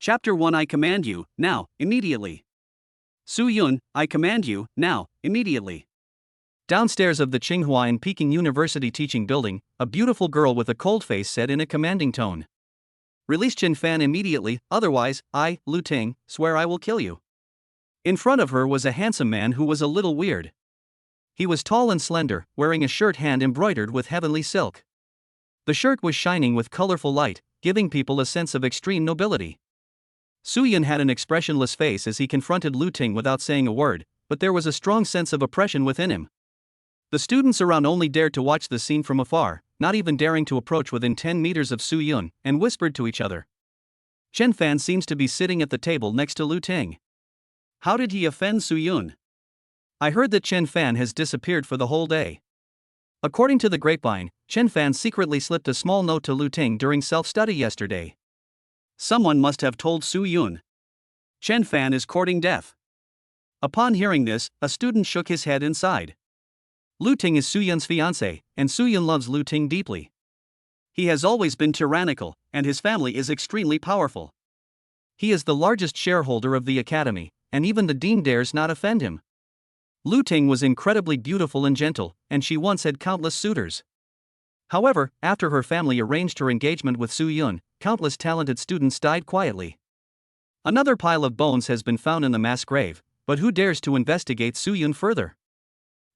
Chapter 1 I command you, now, immediately. Su Yun, I command you, now, immediately. Downstairs of the Tsinghua and Peking University teaching building, a beautiful girl with a cold face said in a commanding tone. Release Qin Fan immediately, otherwise, I, Lu Ting, swear I will kill you. In front of her was a handsome man who was a little weird. He was tall and slender, wearing a shirt hand embroidered with heavenly silk. The shirt was shining with colorful light, giving people a sense of extreme nobility. Su Yun had an expressionless face as he confronted Lu Ting without saying a word, but there was a strong sense of oppression within him. The students around only dared to watch the scene from afar, not even daring to approach within 10 meters of Su Yun, and whispered to each other. Chen Fan seems to be sitting at the table next to Lu Ting. How did he offend Su Yun? I heard that Chen Fan has disappeared for the whole day. According to the grapevine, Chen Fan secretly slipped a small note to Lu Ting during self-study yesterday. Someone must have told Su Yun. Chen Fan is courting death. Upon hearing this, a student shook his head and sighed. Lu Ting is Su Yun's fiancé, and Su Yun loves Lu Ting deeply. He has always been tyrannical, and his family is extremely powerful. He is the largest shareholder of the academy, and even the dean dares not offend him. Lu Ting was incredibly beautiful and gentle, and she once had countless suitors. However, after her family arranged her engagement with Su Yun, countless talented students died quietly. Another pile of bones has been found in the mass grave, but who dares to investigate Su Yun further?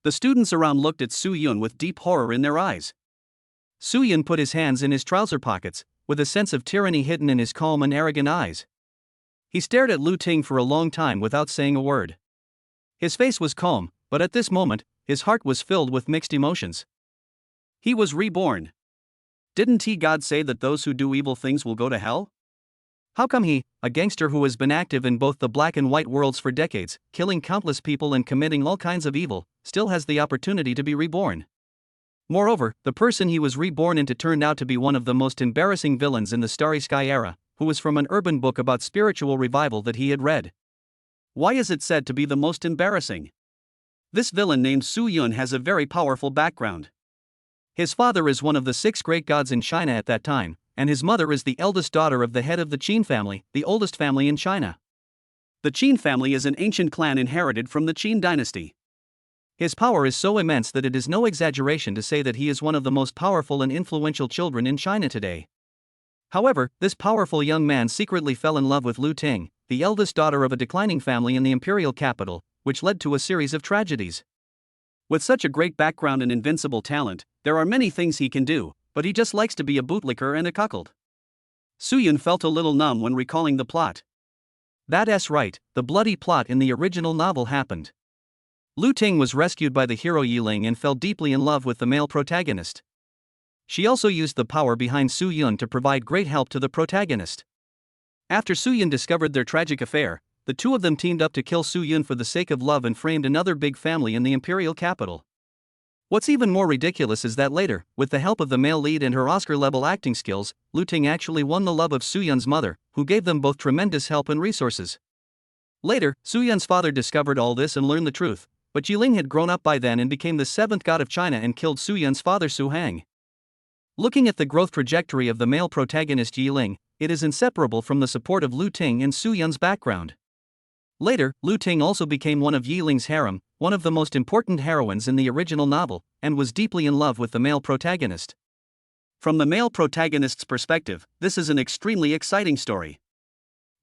The students around looked at Su Yun with deep horror in their eyes. Su Yun put his hands in his trouser pockets, with a sense of tyranny hidden in his calm and arrogant eyes. He stared at Lu Ting for a long time without saying a word. His face was calm, but at this moment, his heart was filled with mixed emotions. He was reborn. Didn't God say that those who do evil things will go to hell? How come he, a gangster who has been active in both the black and white worlds for decades, killing countless people and committing all kinds of evil, still has the opportunity to be reborn? Moreover, the person he was reborn into turned out to be one of the most embarrassing villains in the Starry Sky era, who was from an urban book about spiritual revival that he had read. Why is it said to be the most embarrassing? This villain named Su Yun has a very powerful background. His father is one of the 6 great gods in China at that time, and his mother is the eldest daughter of the head of the Qin family, the oldest family in China. The Qin family is an ancient clan inherited from the Qin dynasty. His power is so immense that it is no exaggeration to say that he is one of the most powerful and influential children in China today. However, this powerful young man secretly fell in love with Lu Ting, the eldest daughter of a declining family in the imperial capital, which led to a series of tragedies. With such a great background and invincible talent, there are many things he can do, but he just likes to be a bootlicker and a cuckold. Su Yun felt a little numb when recalling the plot. That's right, the bloody plot in the original novel happened. Lu Ting was rescued by the hero Yiling and fell deeply in love with the male protagonist. She also used the power behind Su Yun to provide great help to the protagonist. After Su Yun discovered their tragic affair, the two of them teamed up to kill Su Yun for the sake of love and framed another big family in the imperial capital. What's even more ridiculous is that later, with the help of the male lead and her Oscar-level acting skills, Lu Ting actually won the love of Su Yun's mother, who gave them both tremendous help and resources. Later, Su Yun's father discovered all this and learned the truth, but Yiling had grown up by then and became the 7th god of China and killed Su Yun's father Su Hang. Looking at the growth trajectory of the male protagonist Yiling, it is inseparable from the support of Lu Ting and Su Yun's background. Later, Lu Ting also became one of Yiling's harem, one of the most important heroines in the original novel, and was deeply in love with the male protagonist. From the male protagonist's perspective, this is an extremely exciting story.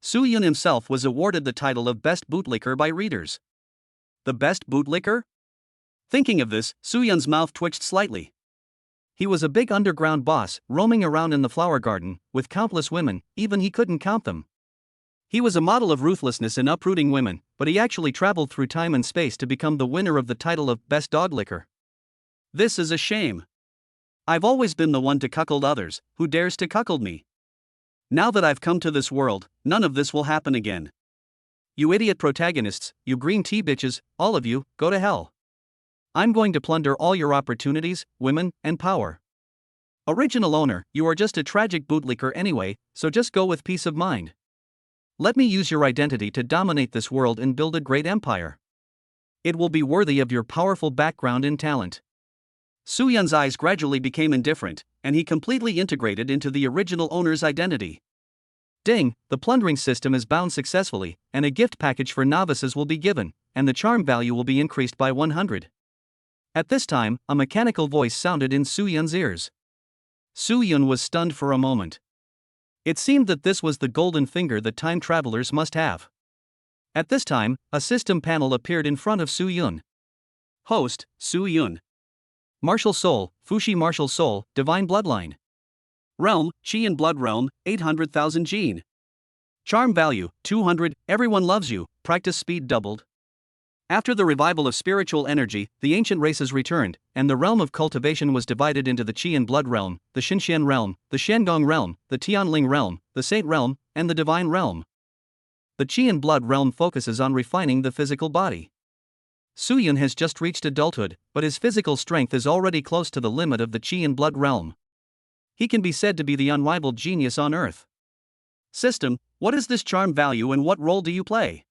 Su Yun himself was awarded the title of Best Bootlicker by readers. The best bootlicker? Thinking of this, Su Yun's mouth twitched slightly. He was a big underground boss, roaming around in the flower garden, with countless women, even he couldn't count them. He was a model of ruthlessness in uprooting women, but he actually traveled through time and space to become the winner of the title of Best Dog Licker. This is a shame. I've always been the one to cuckold others, who dares to cuckold me? Now that I've come to this world, none of this will happen again. You idiot protagonists, you green tea bitches, all of you, go to hell. I'm going to plunder all your opportunities, women, and power. Original owner, you are just a tragic bootlicker anyway, so just go with peace of mind. Let me use your identity to dominate this world and build a great empire. It will be worthy of your powerful background and talent. Su Yun's eyes gradually became indifferent, and he completely integrated into the original owner's identity. Ding, the plundering system is bound successfully, and a gift package for novices will be given, and the charm value will be increased by 100. At this time, a mechanical voice sounded in Su Yun's ears. Su Yun was stunned for a moment. It seemed that this was the golden finger that time travelers must have. At this time, a system panel appeared in front of Su Yun. Host, Su Yun. Martial Soul, Fushi Martial Soul, Divine Bloodline. Realm, Qi and Blood Realm, 800,000 gene. Charm value, 200, everyone loves you, practice speed doubled. After the revival of spiritual energy, the ancient races returned, and the realm of cultivation was divided into the Qi and Blood Realm, the Xinxian Realm, the Shandong Realm, the Tianling Realm, the Saint Realm, and the Divine Realm. The Qi and Blood Realm focuses on refining the physical body. Su Yun has just reached adulthood, but his physical strength is already close to the limit of the Qi and Blood Realm. He can be said to be the unrivaled genius on Earth. System, what is this charm value and what role do you play?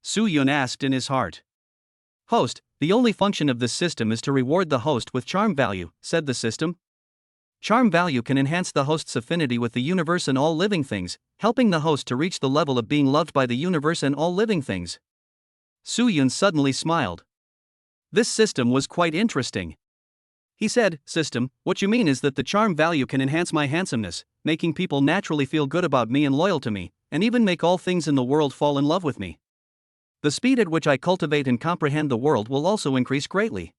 Su Yun asked in his heart. Host, the only function of this system is to reward the host with charm value, said the system. Charm value can enhance the host's affinity with the universe and all living things, helping the host to reach the level of being loved by the universe and all living things. Su Yun suddenly smiled. This system was quite interesting. He said, System, what you mean is that the charm value can enhance my handsomeness, making people naturally feel good about me and loyal to me, and even make all things in the world fall in love with me. The speed at which I cultivate and comprehend the world will also increase greatly.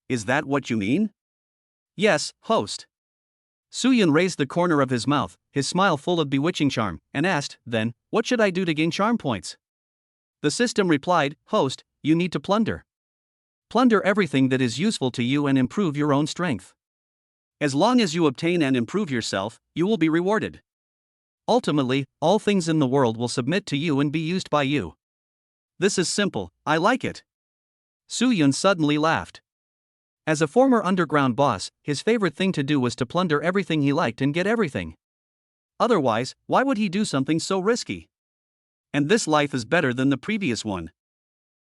Is that what you mean? Yes, host. Su Yun raised the corner of his mouth, his smile full of bewitching charm, and asked, Then, what should I do to gain charm points? The system replied, Host, you need to plunder. Plunder everything that is useful to you and improve your own strength. As long as you obtain and improve yourself, you will be rewarded. Ultimately, all things in the world will submit to you and be used by you. This is simple, I like it. Su Yun suddenly laughed. As a former underground boss, his favorite thing to do was to plunder everything he liked and get everything. Otherwise, why would he do something so risky? And this life is better than the previous one.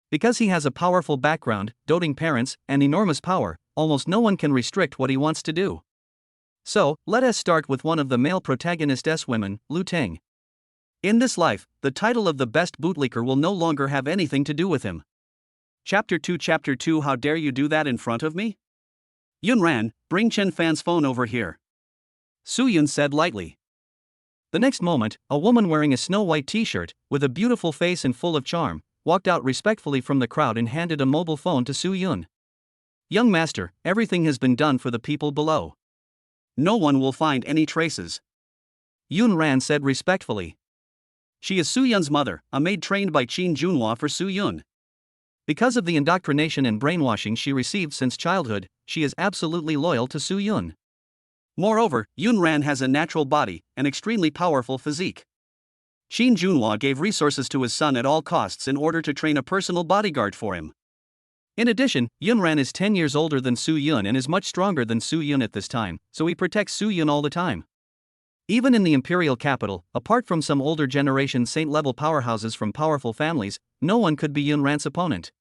Because he has a powerful background, doting parents, and enormous power, almost no one can restrict what he wants to do. So, let us start with one of the male protagonist's women, Lu Ting. In this life, the title of the best bootlicker will no longer have anything to do with him. Chapter 2 How dare you do that in front of me? Yunran, bring Chen Fan's phone over here. Su Yun said lightly. The next moment, a woman wearing a snow-white t-shirt, with a beautiful face and full of charm, walked out respectfully from the crowd and handed a mobile phone to Su Yun. Young master, everything has been done for the people below. No one will find any traces. Yun Ran said respectfully. She is Su Yun's mother, a maid trained by Qin Junhua for Su Yun. Because of the indoctrination and brainwashing she received since childhood, she is absolutely loyal to Su Yun. Moreover, Yun Ran has a natural body, an extremely powerful physique. Qin Junhua gave resources to his son at all costs in order to train a personal bodyguard for him. In addition, Yun Ran is 10 years older than Su Yun and is much stronger than Su Yun at this time, so he protects Su Yun all the time. Even in the imperial capital, apart from some older generation saint-level powerhouses from powerful families, no one could be Yun Ran's opponent.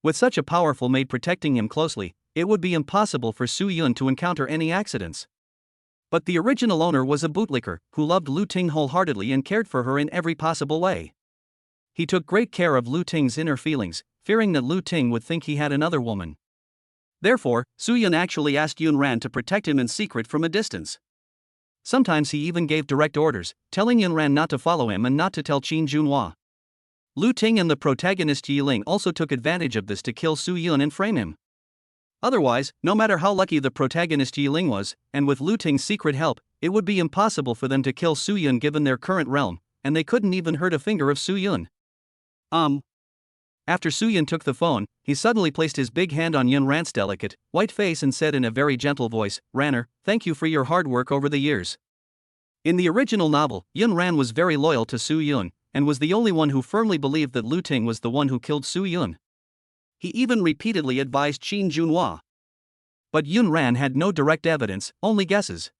With such a powerful maid protecting him closely, it would be impossible for Su Yun to encounter any accidents. But the original owner was a bootlicker, who loved Lu Ting wholeheartedly and cared for her in every possible way. He took great care of Lu Ting's inner feelings, fearing that Lu Ting would think he had another woman. Therefore, Su Yun actually asked Yun Ran to protect him in secret from a distance. Sometimes he even gave direct orders, telling Yun Ran not to follow him and not to tell Qin Junhua. Lu Ting and the protagonist Yi Ling also took advantage of this to kill Su Yun and frame him. Otherwise, no matter how lucky the protagonist Yi Ling was, and with Lu Ting's secret help, it would be impossible for them to kill Su Yun given their current realm, and they couldn't even hurt a finger of Su Yun. After Su Yun took the phone, he suddenly placed his big hand on Yun Ran's delicate, white face and said in a very gentle voice, Ranner, thank you for your hard work over the years. In the original novel, Yun Ran was very loyal to Su Yun, and was the only one who firmly believed that Lu Ting was the one who killed Su Yun. He even repeatedly advised Qin Junhua. But Yun Ran had no direct evidence, only guesses.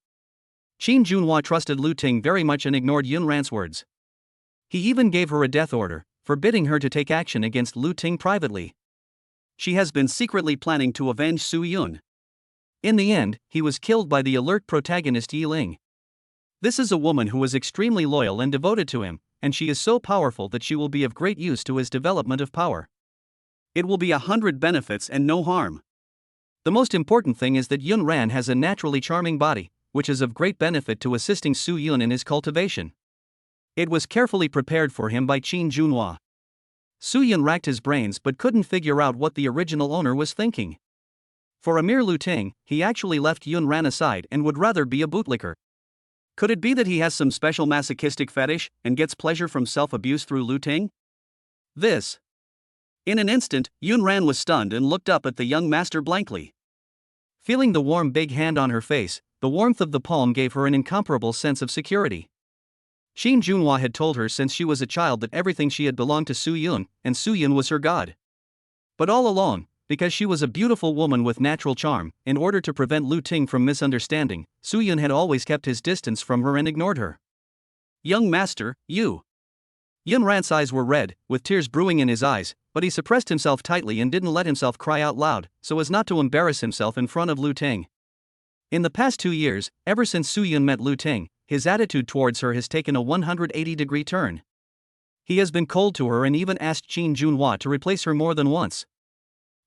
Qin Junhua trusted Lu Ting very much and ignored Yun Ran's words. He even gave her a death order, forbidding her to take action against Lu Ting privately. She has been secretly planning to avenge Su Yun. In the end, he was killed by the alert protagonist Yi Ling. This is a woman who is extremely loyal and devoted to him, and she is so powerful that she will be of great use to his development of power. It will be 100 benefits and no harm. The most important thing is that Yun Ran has a naturally charming body, which is of great benefit to assisting Su Yun in his cultivation. It was carefully prepared for him by Qin Junhua. Su Yun racked his brains but couldn't figure out what the original owner was thinking. For a mere Lu Ting, he actually left Yun Ran aside and would rather be a bootlicker. Could it be that he has some special masochistic fetish and gets pleasure from self-abuse through Lu Ting? In an instant, Yun Ran was stunned and looked up at the young master blankly. Feeling the warm big hand on her face, the warmth of the palm gave her an incomparable sense of security. Qin Junhua had told her since she was a child that everything she had belonged to Su Yun, and Su Yun was her god. But all along, because she was a beautiful woman with natural charm, in order to prevent Lu Ting from misunderstanding, Su Yun had always kept his distance from her and ignored her. Young master, you. Yun Ran's eyes were red, with tears brewing in his eyes, but he suppressed himself tightly and didn't let himself cry out loud, so as not to embarrass himself in front of Lu Ting. In the past 2 years, ever since Su Yun met Lu Ting, his attitude towards her has taken a 180-degree turn. He has been cold to her and even asked Qin Junhua to replace her more than once.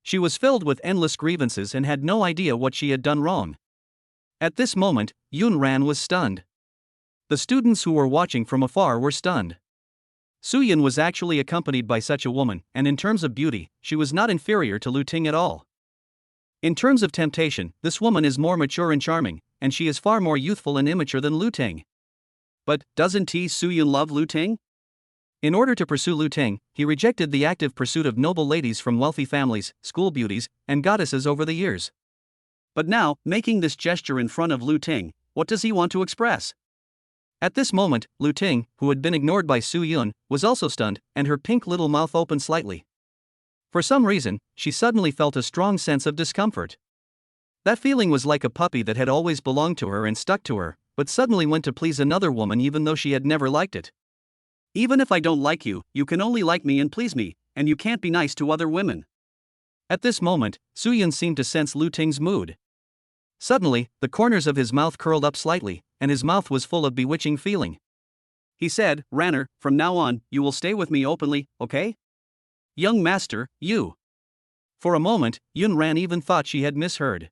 She was filled with endless grievances and had no idea what she had done wrong. At this moment, Yun Ran was stunned. The students who were watching from afar were stunned. Su Yun was actually accompanied by such a woman, and in terms of beauty, she was not inferior to Lu Ting at all. In terms of temptation, this woman is more mature and charming, and she is far more youthful and immature than Lu Ting. But, doesn't Su Yun love Lu Ting? In order to pursue Lu Ting, he rejected the active pursuit of noble ladies from wealthy families, school beauties, and goddesses over the years. But now, making this gesture in front of Lu Ting, what does he want to express? At this moment, Lu Ting, who had been ignored by Su Yun, was also stunned, and her pink little mouth opened slightly. For some reason, she suddenly felt a strong sense of discomfort. That feeling was like a puppy that had always belonged to her and stuck to her, but suddenly went to please another woman even though she had never liked it. Even if I don't like you, you can only like me and please me, and you can't be nice to other women. At this moment, Su Yun seemed to sense Lu Ting's mood. Suddenly, the corners of his mouth curled up slightly, and his mouth was full of bewitching feeling. He said, Ranner, from now on, you will stay with me openly, okay? Young master, you. For a moment, Yun Ran even thought she had misheard.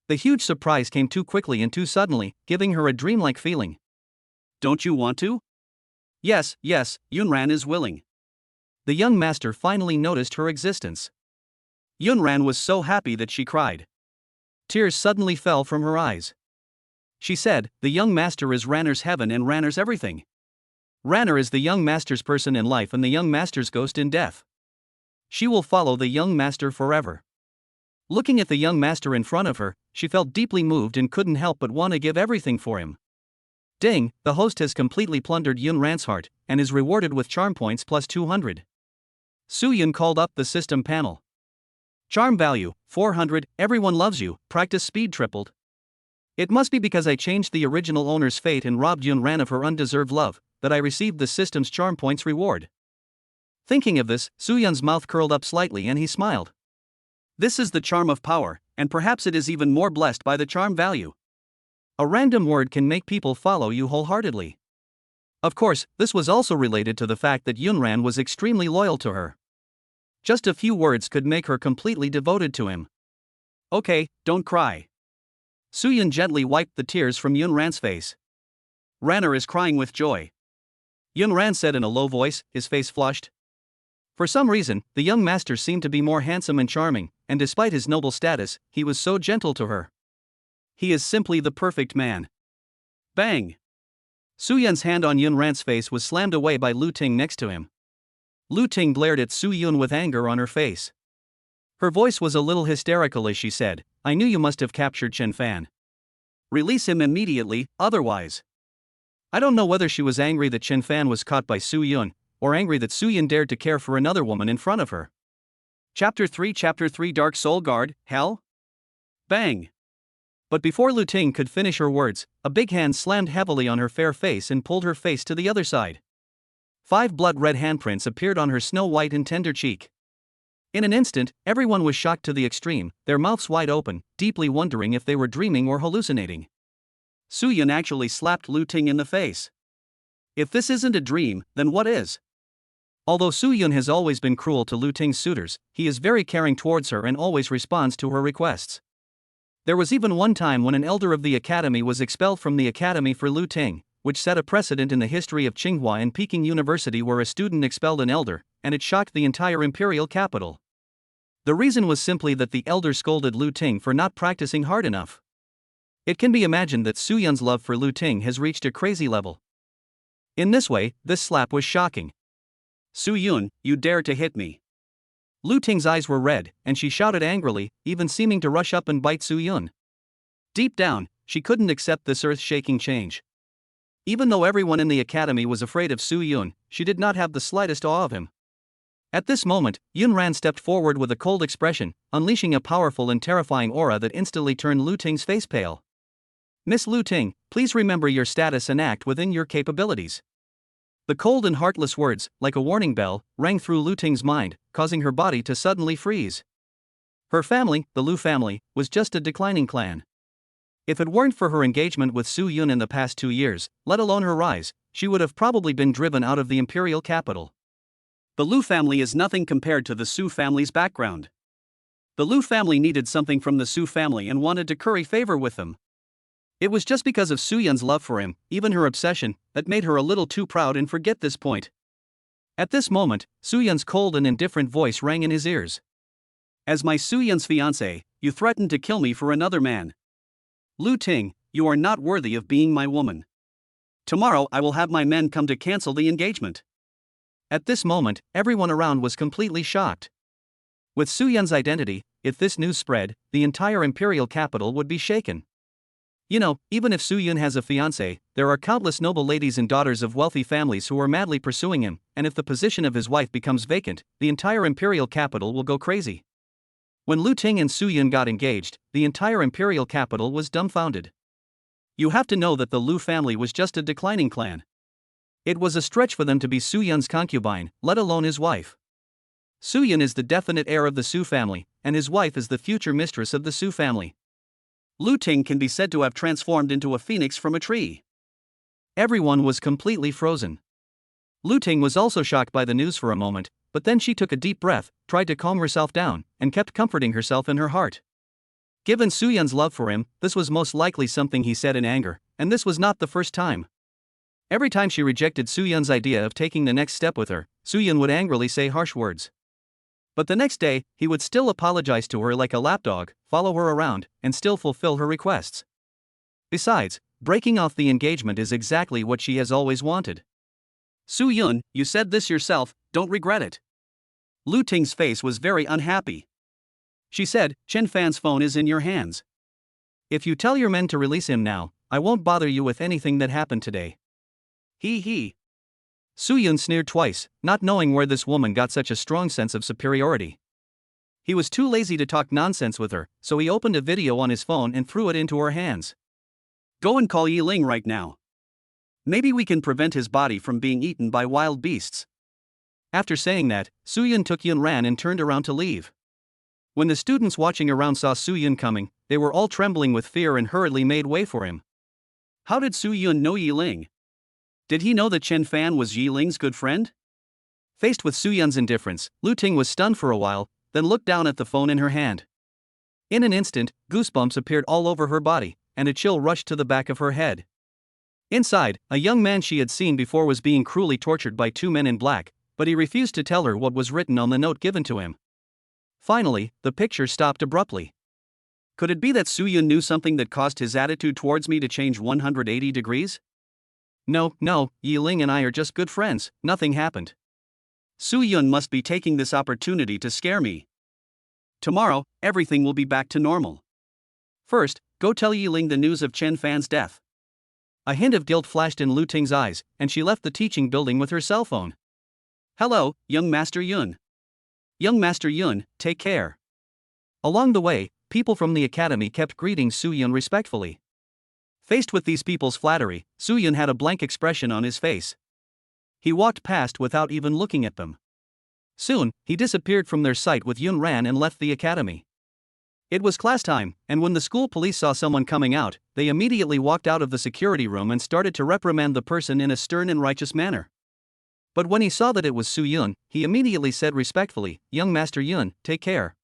The huge surprise came too quickly and too suddenly, giving her a dreamlike feeling. Don't you want to? Yes, Yun Ran is willing. The young master finally noticed her existence. Yun Ran was so happy that she cried. Tears suddenly fell from her eyes. She said, the young master is Ranner's heaven and Ranner's everything. Ranner is the young master's person in life and the young master's ghost in death. She will follow the young master forever. Looking at the young master in front of her, she felt deeply moved and couldn't help but want to give everything for him. Ding, the host has completely plundered Yun Ran's heart, and is rewarded with charm points plus 200. Su Yun called up the system panel. Charm value, 400, everyone loves you, practice speed tripled. It must be because I changed the original owner's fate and robbed Yun Ran of her undeserved love, that I received the system's charm points reward. Thinking of this, Su Yun's mouth curled up slightly and he smiled. This is the charm of power, and perhaps it is even more blessed by the charm value. A random word can make people follow you wholeheartedly. Of course, this was also related to the fact that Yun Ran was extremely loyal to her. Just a few words could make her completely devoted to him. Okay, don't cry. Su Yun gently wiped the tears from Yun Ran's face. Ranner is crying with joy. Yun Ran said in a low voice, his face flushed. For some reason, the young master seemed to be more handsome and charming, and despite his noble status, he was so gentle to her. He is simply the perfect man. Bang! Su Yun's hand on Yun Ran's face was slammed away by Lu Ting next to him. Lu Ting glared at Su Yun with anger on her face. Her voice was a little hysterical as she said, I knew you must have captured Chen Fan. Release him immediately, otherwise. I don't know whether she was angry that Chen Fan was caught by Su Yun, or angry that Su Yun dared to care for another woman in front of her. Chapter 3 Dark Soul Guard, Hell? Bang! But before Lu Ting could finish her words, a big hand slammed heavily on her fair face and pulled her face to the other side. 5 blood-red handprints appeared on her snow-white and tender cheek. In an instant, everyone was shocked to the extreme, their mouths wide open, deeply wondering if they were dreaming or hallucinating. Su Yun actually slapped Lu Ting in the face. If this isn't a dream, then what is? Although Su Yun has always been cruel to Lu Ting's suitors, he is very caring towards her and always responds to her requests. There was even one time when an elder of the academy was expelled from the academy for Lu Ting, which set a precedent in the history of Tsinghua and Peking University where a student expelled an elder, and it shocked the entire imperial capital. The reason was simply that the elder scolded Lu Ting for not practicing hard enough. It can be imagined that Su Yun's love for Lu Ting has reached a crazy level. In this way, this slap was shocking. Su Yun, you dare to hit me. Lu Ting's eyes were red, and she shouted angrily, even seeming to rush up and bite Su Yun. Deep down, she couldn't accept this earth-shaking change. Even though everyone in the academy was afraid of Su Yun, she did not have the slightest awe of him. At this moment, Yun Ran stepped forward with a cold expression, unleashing a powerful and terrifying aura that instantly turned Lu Ting's face pale. Miss Lu Ting, please remember your status and act within your capabilities. The cold and heartless words, like a warning bell, rang through Lu Ting's mind, causing her body to suddenly freeze. Her family, the Lu family, was just a declining clan. If it weren't for her engagement with Su Yun in the past 2 years, let alone her rise, she would have probably been driven out of the imperial capital. The Lu family is nothing compared to the Su family's background. The Lu family needed something from the Su family and wanted to curry favor with them. It was just because of Su Yun's love for him, even her obsession, that made her a little too proud and forget this point. At this moment, Su Yun's cold and indifferent voice rang in his ears. As my Su Yun's fiancé, you threatened to kill me for another man. Lu Ting, you are not worthy of being my woman. Tomorrow I will have my men come to cancel the engagement. At this moment, everyone around was completely shocked. With Su Yun's identity, if this news spread, the entire imperial capital would be shaken. You know, even if Su Yun has a fiancé, there are countless noble ladies and daughters of wealthy families who are madly pursuing him, and if the position of his wife becomes vacant, the entire imperial capital will go crazy. When Lu Ting and Su Yun got engaged, the entire imperial capital was dumbfounded. You have to know that the Lu family was just a declining clan. It was a stretch for them to be Su Yun's concubine, let alone his wife. Su Yun is the definite heir of the Su family, and his wife is the future mistress of the Su family. Lu Ting can be said to have transformed into a phoenix from a tree. Everyone was completely frozen. Lu Ting was also shocked by the news for a moment, but then she took a deep breath, tried to calm herself down, and kept comforting herself in her heart. Given Su Yun's love for him, this was most likely something he said in anger, and this was not the first time. Every time she rejected Su Yun's idea of taking the next step with her, Su Yun would angrily say harsh words. But the next day, he would still apologize to her like a lapdog, follow her around, and still fulfill her requests. Besides, breaking off the engagement is exactly what she has always wanted. Su Yun, you said this yourself, don't regret it. Lu Ting's face was very unhappy. She said, Chen Fan's phone is in your hands. If you tell your men to release him now, I won't bother you with anything that happened today. He. Su Yun sneered twice, not knowing where this woman got such a strong sense of superiority. He was too lazy to talk nonsense with her, so he opened a video on his phone and threw it into her hands. Go and call Yi Ling right now. Maybe we can prevent his body from being eaten by wild beasts. After saying that, Su Yun took Yun Ran and turned around to leave. When the students watching around saw Su Yun coming, they were all trembling with fear and hurriedly made way for him. How did Su Yun know Yi Ling? Did he know that Chen Fan was Yi Ling's good friend? Faced with Su Yun's indifference, Lu Ting was stunned for a while, then looked down at the phone in her hand. In an instant, goosebumps appeared all over her body, and a chill rushed to the back of her head. Inside, a young man she had seen before was being cruelly tortured by 2 men in black, but he refused to tell her what was written on the note given to him. Finally, the picture stopped abruptly. Could it be that Su Yun knew something that caused his attitude towards me to change 180 degrees? No, Yi Ling and I are just good friends, nothing happened. Su Yun must be taking this opportunity to scare me. Tomorrow, everything will be back to normal. First, go tell Yi Ling the news of Chen Fan's death. A hint of guilt flashed in Lu Ting's eyes, and she left the teaching building with her cell phone. Hello, young Master Yun. Young Master Yun, take care. Along the way, people from the academy kept greeting Su Yun respectfully. Faced with these people's flattery, Su Yun had a blank expression on his face. He walked past without even looking at them. Soon, he disappeared from their sight with Yun Ran and left the academy. It was class time, and when the school police saw someone coming out, they immediately walked out of the security room and started to reprimand the person in a stern and righteous manner. But when he saw that it was Su Yun, he immediately said respectfully, "Young Master Yun, take care."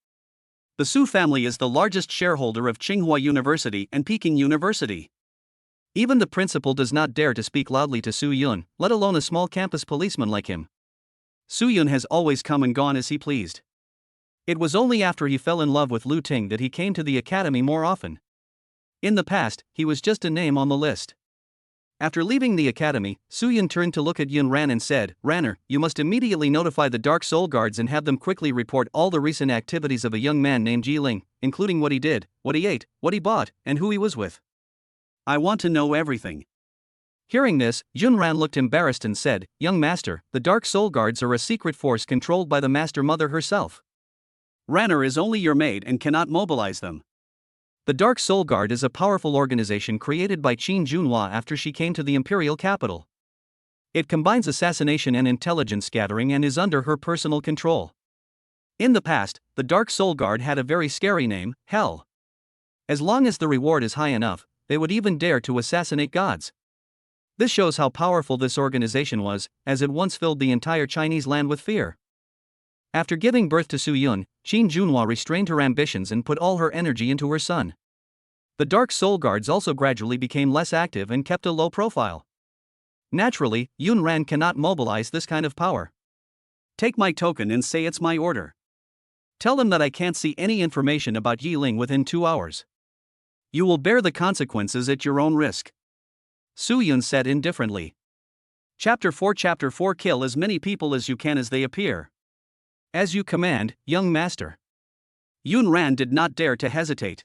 The Su family is the largest shareholder of Tsinghua University and Peking University. Even the principal does not dare to speak loudly to Su Yun, let alone a small campus policeman like him. Su Yun has always come and gone as he pleased. It was only after he fell in love with Lu Ting that he came to the academy more often. In the past, he was just a name on the list. After leaving the academy, Su Yun turned to look at Yun Ran and said, "Ranner, you must immediately notify the Dark Soul Guards and have them quickly report all the recent activities of a young man named Ji Ling, including what he did, what he ate, what he bought, and who he was with. I want to know everything." Hearing this, Yun Ran looked embarrassed and said, "Young Master, the Dark Soul Guards are a secret force controlled by the Master Mother herself. Ranner is only your maid and cannot mobilize them. The Dark Soul Guard is a powerful organization created by Qin Junhua after she came to the imperial capital. It combines assassination and intelligence gathering and is under her personal control. In the past, the Dark Soul Guard had a very scary name, Hell. As long as the reward is high enough, they would even dare to assassinate gods. This shows how powerful this organization was, as it once filled the entire Chinese land with fear. After giving birth to Su Yun, Qin Junhua restrained her ambitions and put all her energy into her son. The Dark Soul Guards also gradually became less active and kept a low profile. Naturally, Yun Ran cannot mobilize this kind of power. Take my token and say it's my order. Tell them that I can't see any information about Yi Ling within 2 hours. You will bear the consequences at your own risk. Su Yun said indifferently. Chapter 4 Kill as many people as you can as they appear. As you command, young master. Yun Ran did not dare to hesitate.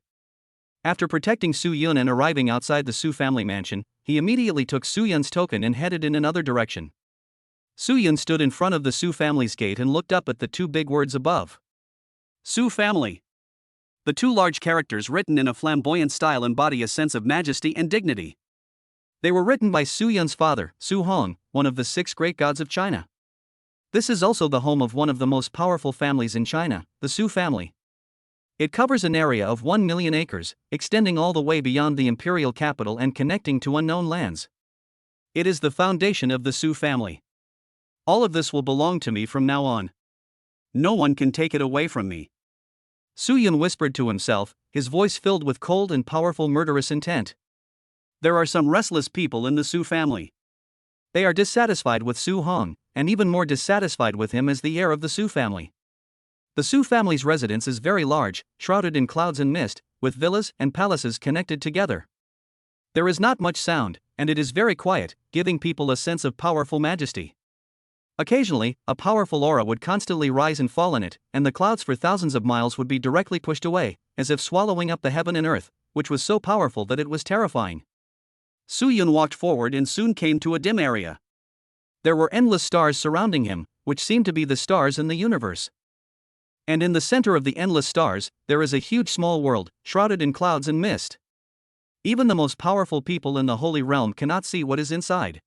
After protecting Su Yun and arriving outside the Su family mansion, he immediately took Su Yun's token and headed in another direction. Su Yun stood in front of the Su family's gate and looked up at the 2 big words above. Su family. The 2 large characters written in a flamboyant style embody a sense of majesty and dignity. They were written by Su Yun's father, Su Hong, one of the 6 great gods of China. This is also the home of one of the most powerful families in China, the Su family. It covers an area of 1 million acres, extending all the way beyond the imperial capital and connecting to unknown lands. It is the foundation of the Su family. All of this will belong to me from now on. No one can take it away from me. Su Yun whispered to himself, his voice filled with cold and powerful murderous intent. There are some restless people in the Su family. They are dissatisfied with Su Hong, and even more dissatisfied with him as the heir of the Su family. The Su family's residence is very large, shrouded in clouds and mist, with villas and palaces connected together. There is not much sound, and it is very quiet, giving people a sense of powerful majesty. Occasionally, a powerful aura would constantly rise and fall in it, and the clouds for thousands of miles would be directly pushed away, as if swallowing up the heaven and earth, which was so powerful that it was terrifying. Su Yun walked forward and soon came to a dim area. There were endless stars surrounding him, which seemed to be the stars in the universe. And in the center of the endless stars, there is a huge small world, shrouded in clouds and mist. Even the most powerful people in the Holy Realm cannot see what is inside.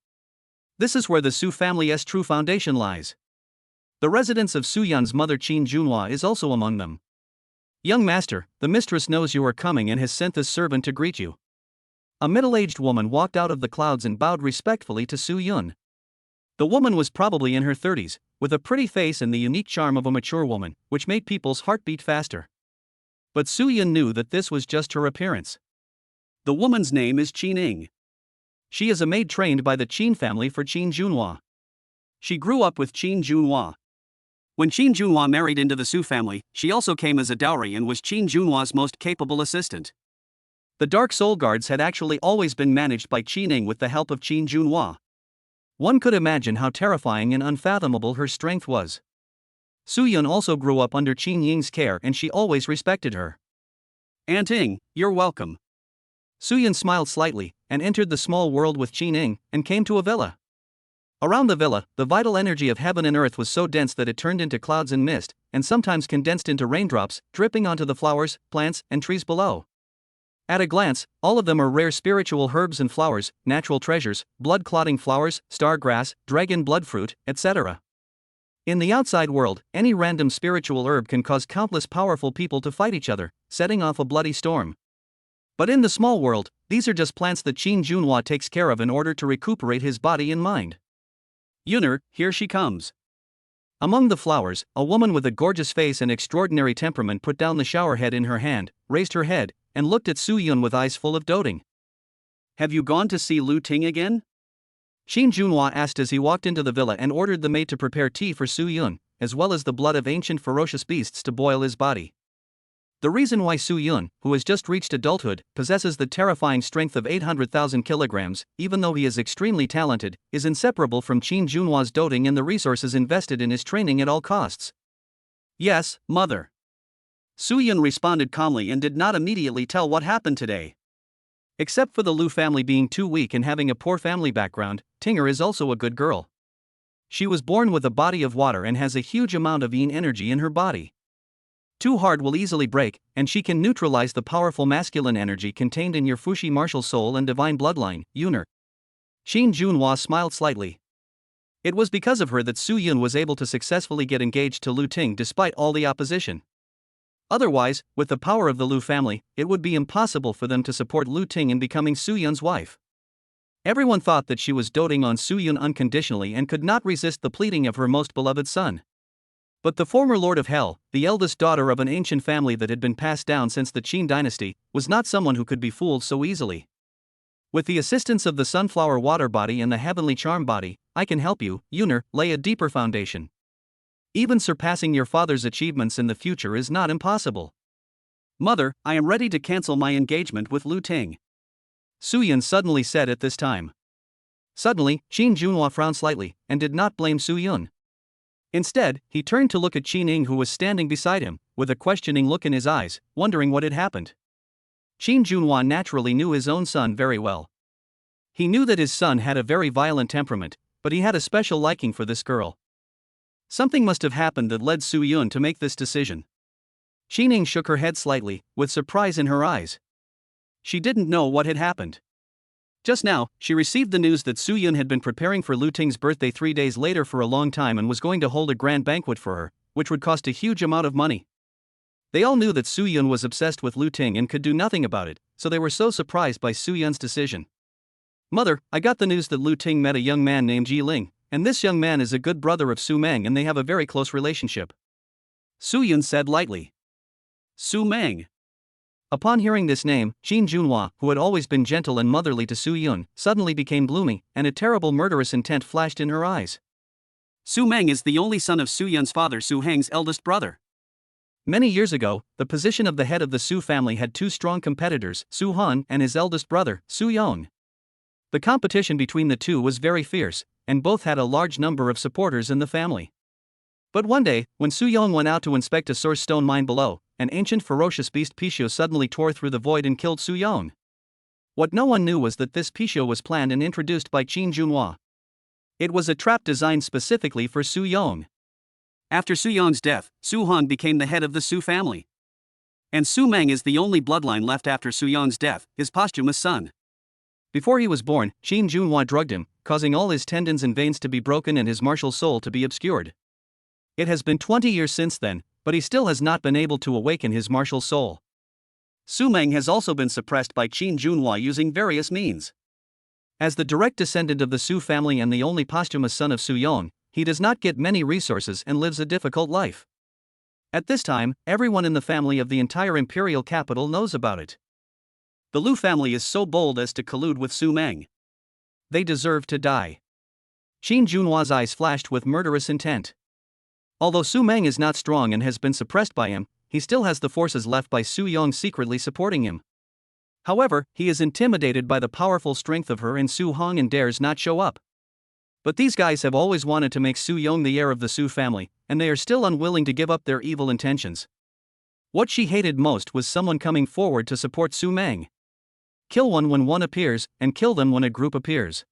This is where the Su family's true foundation lies. The residence of Su Yun's mother Qin Junhua is also among them. Young master, the mistress knows you are coming and has sent this servant to greet you. A middle-aged woman walked out of the clouds and bowed respectfully to Su Yun. The woman was probably in her 30s, with a pretty face and the unique charm of a mature woman, which made people's heart beat faster. But Su Yun knew that this was just her appearance. The woman's name is Qin Ing. She is a maid trained by the Qin family for Qin Junhua. She grew up with Qin Junhua. When Qin Junhua married into the Su family, she also came as a dowry and was Qin Junhua's most capable assistant. The Dark Soul Guards had actually always been managed by Qin Ing with the help of Qin Junhua. One could imagine how terrifying and unfathomable her strength was. Su Yun also grew up under Qin Ying's care and she always respected her. Aunt Ing, you're welcome. Su Yun smiled slightly, and entered the small world with Qin Ing, and came to a villa. Around the villa, the vital energy of heaven and earth was so dense that it turned into clouds and mist, and sometimes condensed into raindrops, dripping onto the flowers, plants, and trees below. At a glance, all of them are rare spiritual herbs and flowers, natural treasures, blood-clotting flowers, star grass, dragon blood fruit, etc. In the outside world, any random spiritual herb can cause countless powerful people to fight each other, setting off a bloody storm. But in the small world, these are just plants that Qin Junhua takes care of in order to recuperate his body and mind. Yuner, here she comes. Among the flowers, a woman with a gorgeous face and extraordinary temperament put down the shower head in her hand, raised her head, and looked at Su Yun with eyes full of doting. Have you gone to see Lu Ting again? Qin Junhua asked as he walked into the villa and ordered the maid to prepare tea for Su Yun, as well as the blood of ancient ferocious beasts to boil his body. The reason why Su Yun, who has just reached adulthood, possesses the terrifying strength of 800,000 kilograms, even though he is extremely talented, is inseparable from Qin Junhua's doting and the resources invested in his training at all costs. Yes, mother. Su Yun responded calmly and did not immediately tell what happened today. Except for the Lu family being too weak and having a poor family background, Tinger is also a good girl. She was born with a body of water and has a huge amount of yin energy in her body. Too hard will easily break, and she can neutralize the powerful masculine energy contained in your Fushi martial soul and divine bloodline, Yuner. Qin Junhua smiled slightly. It was because of her that Su Yun was able to successfully get engaged to Lu Ting despite all the opposition. Otherwise, with the power of the Lu family, it would be impossible for them to support Lu Ting in becoming Su Yun's wife. Everyone thought that she was doting on Su Yun unconditionally and could not resist the pleading of her most beloved son. But the former Lord of Hell, the eldest daughter of an ancient family that had been passed down since the Qin dynasty, was not someone who could be fooled so easily. With the assistance of the sunflower water body and the heavenly charm body, I can help you, Yuner, lay a deeper foundation. Even surpassing your father's achievements in the future is not impossible. Mother, I am ready to cancel my engagement with Lu Ting. Su Yun suddenly said at this time. Suddenly, Qin Junhua frowned slightly, and did not blame Su Yun. Instead, he turned to look at Qin Ing, who was standing beside him, with a questioning look in his eyes, wondering what had happened. Qin Junhua naturally knew his own son very well. He knew that his son had a very violent temperament, but he had a special liking for this girl. Something must have happened that led Su Yun to make this decision. Qin Ing shook her head slightly, with surprise in her eyes. She didn't know what had happened. Just now, she received the news that Su Yun had been preparing for Lu Ting's birthday 3 days later for a long time and was going to hold a grand banquet for her, which would cost a huge amount of money. They all knew that Su Yun was obsessed with Lu Ting and could do nothing about it, so they were so surprised by Su Yun's decision. Mother, I got the news that Lu Ting met a young man named Ji Ling, and this young man is a good brother of Su Meng and they have a very close relationship. Su Yun said lightly. Su Meng. Upon hearing this name, Qin Junhua, who had always been gentle and motherly to Su Yun, suddenly became gloomy, and a terrible murderous intent flashed in her eyes. Su Meng is the only son of Su Yun's father, Su Heng's eldest brother. Many years ago, the position of the head of the Su family had two strong competitors, Su Han and his eldest brother, Su Yong. The competition between the two was very fierce, and both had a large number of supporters in the family. But one day, when Su Yong went out to inspect a source stone mine below, an ancient ferocious beast Pishio suddenly tore through the void and killed Su Yong. What no one knew was that this Pishio was planned and introduced by Qin Junhua. It was a trap designed specifically for Su Yong. After Su Yong's death, Su Han became the head of the Su family. And Su Meng is the only bloodline left after Su Yong's death, his posthumous son. Before he was born, Qin Junhua drugged him, causing all his tendons and veins to be broken and his martial soul to be obscured. It has been 20 years since then, but he still has not been able to awaken his martial soul. Su Meng has also been suppressed by Qin Junhua using various means. As the direct descendant of the Su family and the only posthumous son of Su Yong, he does not get many resources and lives a difficult life. At this time, everyone in the family of the entire imperial capital knows about it. The Lu family is so bold as to collude with Su Meng. They deserve to die. Qin Junhua's eyes flashed with murderous intent. Although Su Meng is not strong and has been suppressed by him, he still has the forces left by Su Yong secretly supporting him. However, he is intimidated by the powerful strength of her and Su Hong and dares not show up. But these guys have always wanted to make Su Yong the heir of the Su family, and they are still unwilling to give up their evil intentions. What she hated most was someone coming forward to support Su Meng. Kill one when one appears, and kill them when a group appears.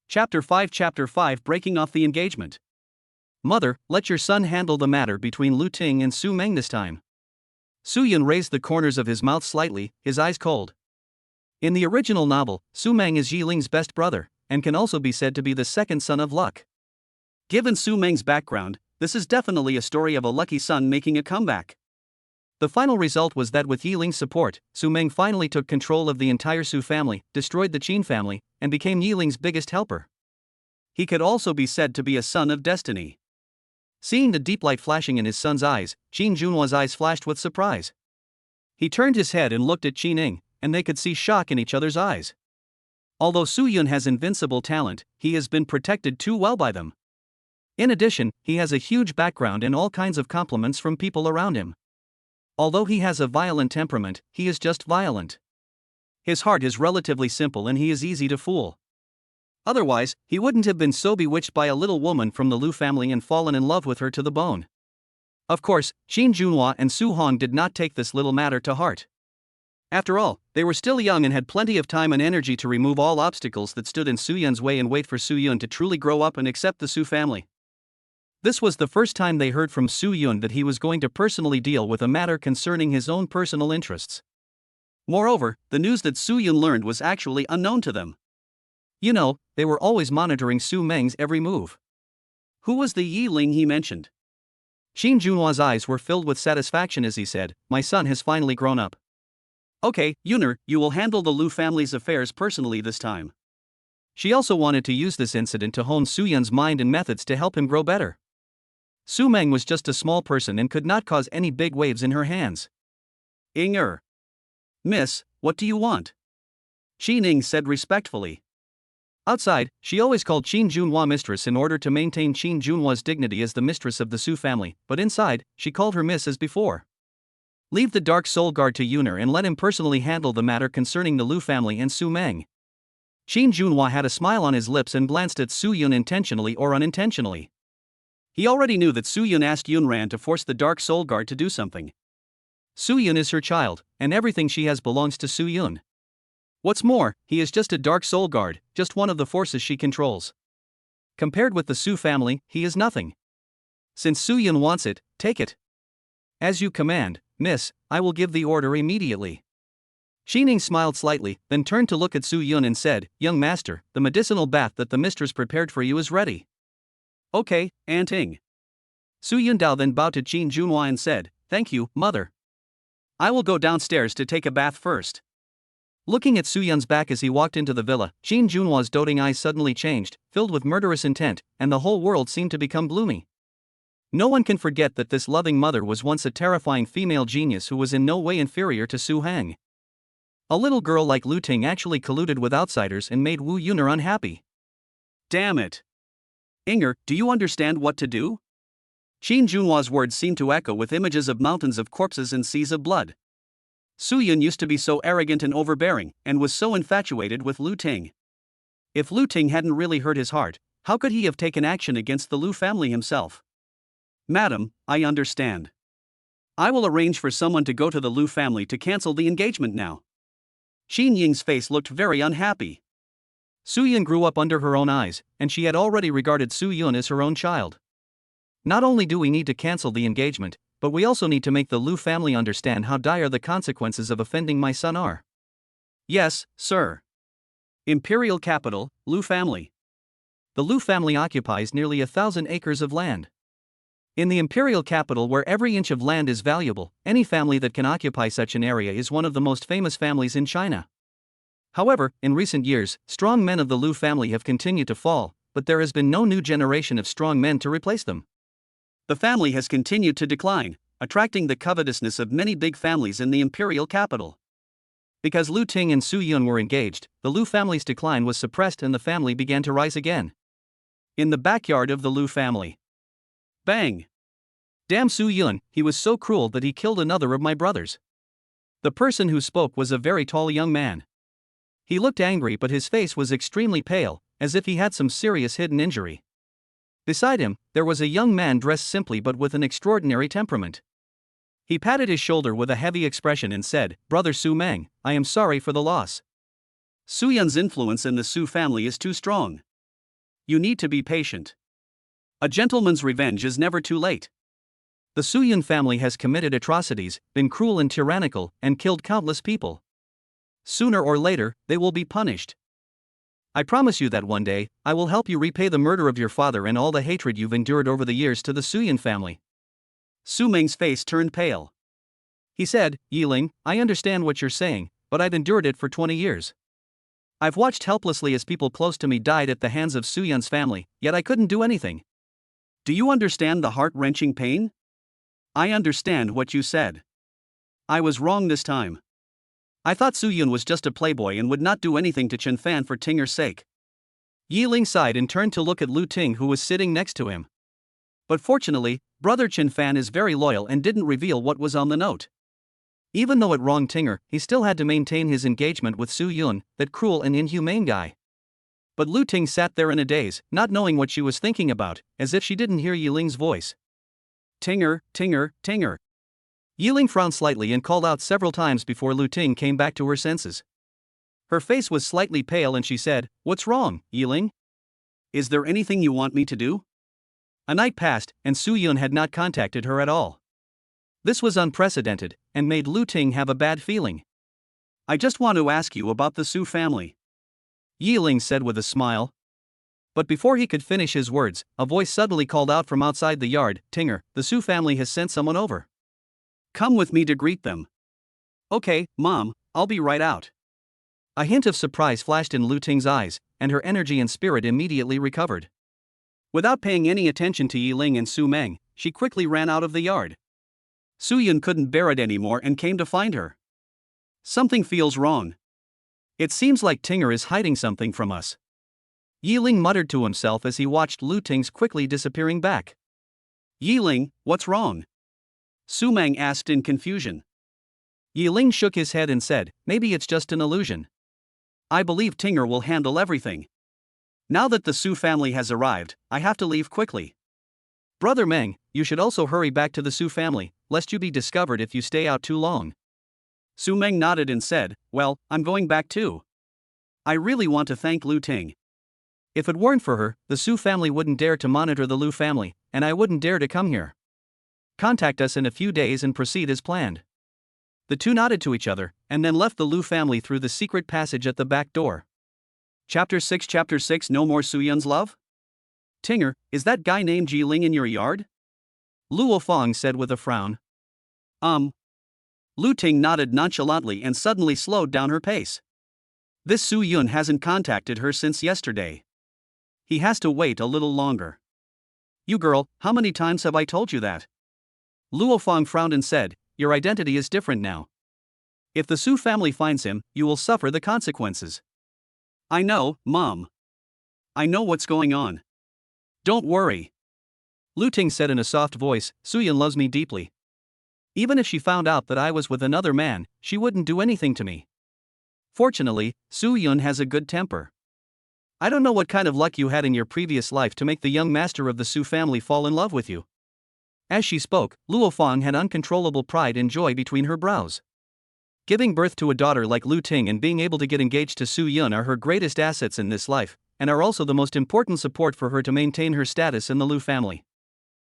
Chapter 5 Breaking off the engagement. Mother, let your son handle the matter between Lu Ting and Su Meng this time. Su Yun raised the corners of his mouth slightly, his eyes cold. In the original novel, Su Meng is Ji Ling's best brother, and can also be said to be the second son of luck. Given Su Meng's background, this is definitely a story of a lucky son making a comeback. The final result was that with Yiling's support, Su Meng finally took control of the entire Su family, destroyed the Qin family, and became Yiling's biggest helper. He could also be said to be a son of destiny. Seeing the deep light flashing in his son's eyes, Qin Junhua's eyes flashed with surprise. He turned his head and looked at Qin Ning, and they could see shock in each other's eyes. Although Su Yun has invincible talent, he has been protected too well by them. In addition, he has a huge background and all kinds of compliments from people around him. Although he has a violent temperament, he is just violent. His heart is relatively simple and he is easy to fool. Otherwise, he wouldn't have been so bewitched by a little woman from the Lu family and fallen in love with her to the bone. Of course, Qin Junhua and Su Hong did not take this little matter to heart. After all, they were still young and had plenty of time and energy to remove all obstacles that stood in Su Yun's way and wait for Su Yun to truly grow up and accept the Su family. This was the first time they heard from Su Yun that he was going to personally deal with a matter concerning his own personal interests. Moreover, the news that Su Yun learned was actually unknown to them. You know, they were always monitoring Su Meng's every move. Who was the Yiling he mentioned? Qin Junhua's eyes were filled with satisfaction as he said, "My son has finally grown up." "Okay, Yuner, you will handle the Lu family's affairs personally this time." She also wanted to use this incident to hone Su Yun's mind and methods to help him grow better. Su Meng was just a small person and could not cause any big waves in her hands. "Inger. Miss, what do you want?" Qin Ning said respectfully. Outside, she always called Qin Junhua mistress in order to maintain Qin Junhua's dignity as the mistress of the Su family, but inside, she called her miss as before. Leave the Dark Soul Guard to Yuner and let him personally handle the matter concerning the Lu family and Su Meng. Qin Junhua had a smile on his lips and glanced at Su Yun intentionally or unintentionally. He already knew that Su Yun asked Yunran to force the Dark Soul Guard to do something. Su Yun is her child, and everything she has belongs to Su Yun. What's more, he is just a Dark Soul Guard, just one of the forces she controls. Compared with the Su family, he is nothing. Since Su Yun wants it, take it. As you command, miss, I will give the order immediately. Qin Ning smiled slightly, then turned to look at Su Yun and said, "Young master, the medicinal bath that the mistress prepared for you is ready." "Okay, Aunt Ing." Su Yun Dao then bowed to Qin Junhua and said, "Thank you, mother. I will go downstairs to take a bath first." Looking at Su Yun's back as he walked into the villa, Qin Junhua's doting eyes suddenly changed, filled with murderous intent, and the whole world seemed to become gloomy. No one can forget that this loving mother was once a terrifying female genius who was in no way inferior to Su Hang. A little girl like Lu Ting actually colluded with outsiders and made Wu Yuner unhappy. Damn it. Inger, do you understand what to do? Qin Junhua's words seemed to echo with images of mountains of corpses and seas of blood. Su Yun used to be so arrogant and overbearing, and was so infatuated with Lu Ting. If Lu Ting hadn't really hurt his heart, how could he have taken action against the Lu family himself? Madam, I understand. I will arrange for someone to go to the Lu family to cancel the engagement now. Qin Ying's face looked very unhappy. Su Yun grew up under her own eyes, and she had already regarded Su Yun as her own child. Not only do we need to cancel the engagement, but we also need to make the Lu family understand how dire the consequences of offending my son are. Yes, sir. Imperial capital, Lu family. The Lu family occupies nearly 1,000 acres of land. In the imperial capital, where every inch of land is valuable, any family that can occupy such an area is one of the most famous families in China. However, in recent years, strong men of the Lu family have continued to fall, but there has been no new generation of strong men to replace them. The family has continued to decline, attracting the covetousness of many big families in the imperial capital. Because Lu Ting and Su Yun were engaged, the Lu family's decline was suppressed and the family began to rise again. In the backyard of the Lu family. Bang! Damn Su Yun, he was so cruel that he killed another of my brothers. The person who spoke was a very tall young man. He looked angry, but his face was extremely pale, as if he had some serious hidden injury. Beside him, there was a young man dressed simply but with an extraordinary temperament. He patted his shoulder with a heavy expression and said, "Brother Su Meng, I am sorry for the loss. Su Yun's influence in the Su family is too strong. You need to be patient. A gentleman's revenge is never too late. The Su Yun family has committed atrocities, been cruel and tyrannical, and killed countless people. Sooner or later, they will be punished." I promise you that one day, I will help you repay the murder of your father and all the hatred you've endured over the years to the Suyun family. Su Meng's face turned pale. He said, Yiling, I understand what you're saying, but I've endured it for 20 years. I've watched helplessly as people close to me died at the hands of Su Yun's family, yet I couldn't do anything. Do you understand the heart-wrenching pain? I understand what you said. I was wrong this time. I thought Su Yun was just a playboy and would not do anything to Chen Fan for Tinger's sake. Yiling sighed and turned to look at Lu Ting, who was sitting next to him. But fortunately, brother Chen Fan is very loyal and didn't reveal what was on the note. Even though it wronged Tinger, he still had to maintain his engagement with Su Yun, that cruel and inhumane guy. But Lu Ting sat there in a daze, not knowing what she was thinking about, as if she didn't hear Yiling's voice. Tinger, Tinger, Tinger. Yiling frowned slightly and called out several times before Lu Ting came back to her senses. Her face was slightly pale and she said, What's wrong, Yiling? Is there anything you want me to do? A night passed, and Su Yun had not contacted her at all. This was unprecedented, and made Lu Ting have a bad feeling. I just want to ask you about the Su family, Yiling said with a smile. But before he could finish his words, a voice suddenly called out from outside the yard, Tinger, the Su family has sent someone over. Come with me to greet them. Okay, Mom, I'll be right out. A hint of surprise flashed in Lu Ting's eyes, and her energy and spirit immediately recovered. Without paying any attention to Yiling and Su Meng, she quickly ran out of the yard. Su Yun couldn't bear it anymore and came to find her. Something feels wrong. It seems like Tinger is hiding something from us. Yiling muttered to himself as he watched Lu Ting's quickly disappearing back. Yiling, what's wrong? Su Meng asked in confusion. Yiling shook his head and said, Maybe it's just an illusion. I believe Tinger will handle everything. Now that the Su family has arrived, I have to leave quickly. Brother Meng, you should also hurry back to the Su family, lest you be discovered if you stay out too long. Su Meng nodded and said, Well, I'm going back too. I really want to thank Lu Ting. If it weren't for her, the Su family wouldn't dare to monitor the Lu family, and I wouldn't dare to come here. Contact us in a few days and proceed as planned. The two nodded to each other, and then left the Lu family through the secret passage at the back door. Chapter 6 No More Su Yun's Love? Tinger, is that guy named Yiling in your yard? Luo Fong said with a frown. Lu Ting nodded nonchalantly and suddenly slowed down her pace. This Su Yun hasn't contacted her since yesterday. He has to wait a little longer. You girl, how many times have I told you that? Luo Fong frowned and said, Your identity is different now. If the Su family finds him, you will suffer the consequences. I know, Mom. I know what's going on. Don't worry. Lu Ting said in a soft voice, Su Yun loves me deeply. Even if she found out that I was with another man, she wouldn't do anything to me. Fortunately, Su Yun has a good temper. I don't know what kind of luck you had in your previous life to make the young master of the Su family fall in love with you. As she spoke, Luo Fong had uncontrollable pride and joy between her brows. Giving birth to a daughter like Lu Ting and being able to get engaged to Su Yun are her greatest assets in this life, and are also the most important support for her to maintain her status in the Lu family.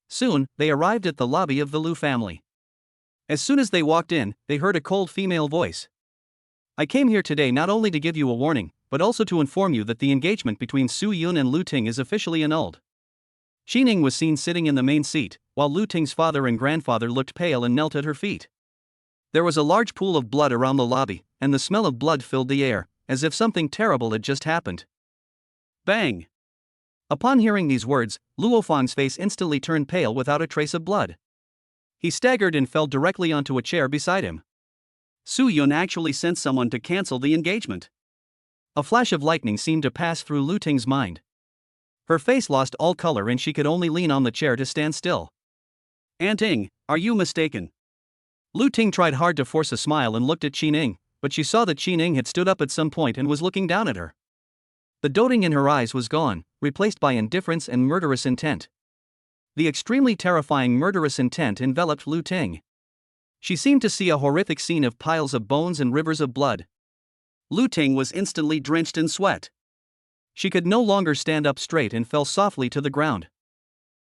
Soon, they arrived at the lobby of the Lu family. As soon as they walked in, they heard a cold female voice. I came here today not only to give you a warning, but also to inform you that the engagement between Su Yun and Lu Ting is officially annulled. Xining was seen sitting in the main seat, while Lu Ting's father and grandfather looked pale and knelt at her feet. There was a large pool of blood around the lobby, and the smell of blood filled the air, as if something terrible had just happened. Bang! Upon hearing these words, Luo Fong's face instantly turned pale without a trace of blood. He staggered and fell directly onto a chair beside him. Su Yun actually sent someone to cancel the engagement. A flash of lightning seemed to pass through Lu Ting's mind. Her face lost all color and she could only lean on the chair to stand still. Aunt Ing, are you mistaken? Lu Ting tried hard to force a smile and looked at Xining, but she saw that Xining had stood up at some point and was looking down at her. The doting in her eyes was gone, replaced by indifference and murderous intent. The extremely terrifying murderous intent enveloped Lu Ting. She seemed to see a horrific scene of piles of bones and rivers of blood. Lu Ting was instantly drenched in sweat. She could no longer stand up straight and fell softly to the ground.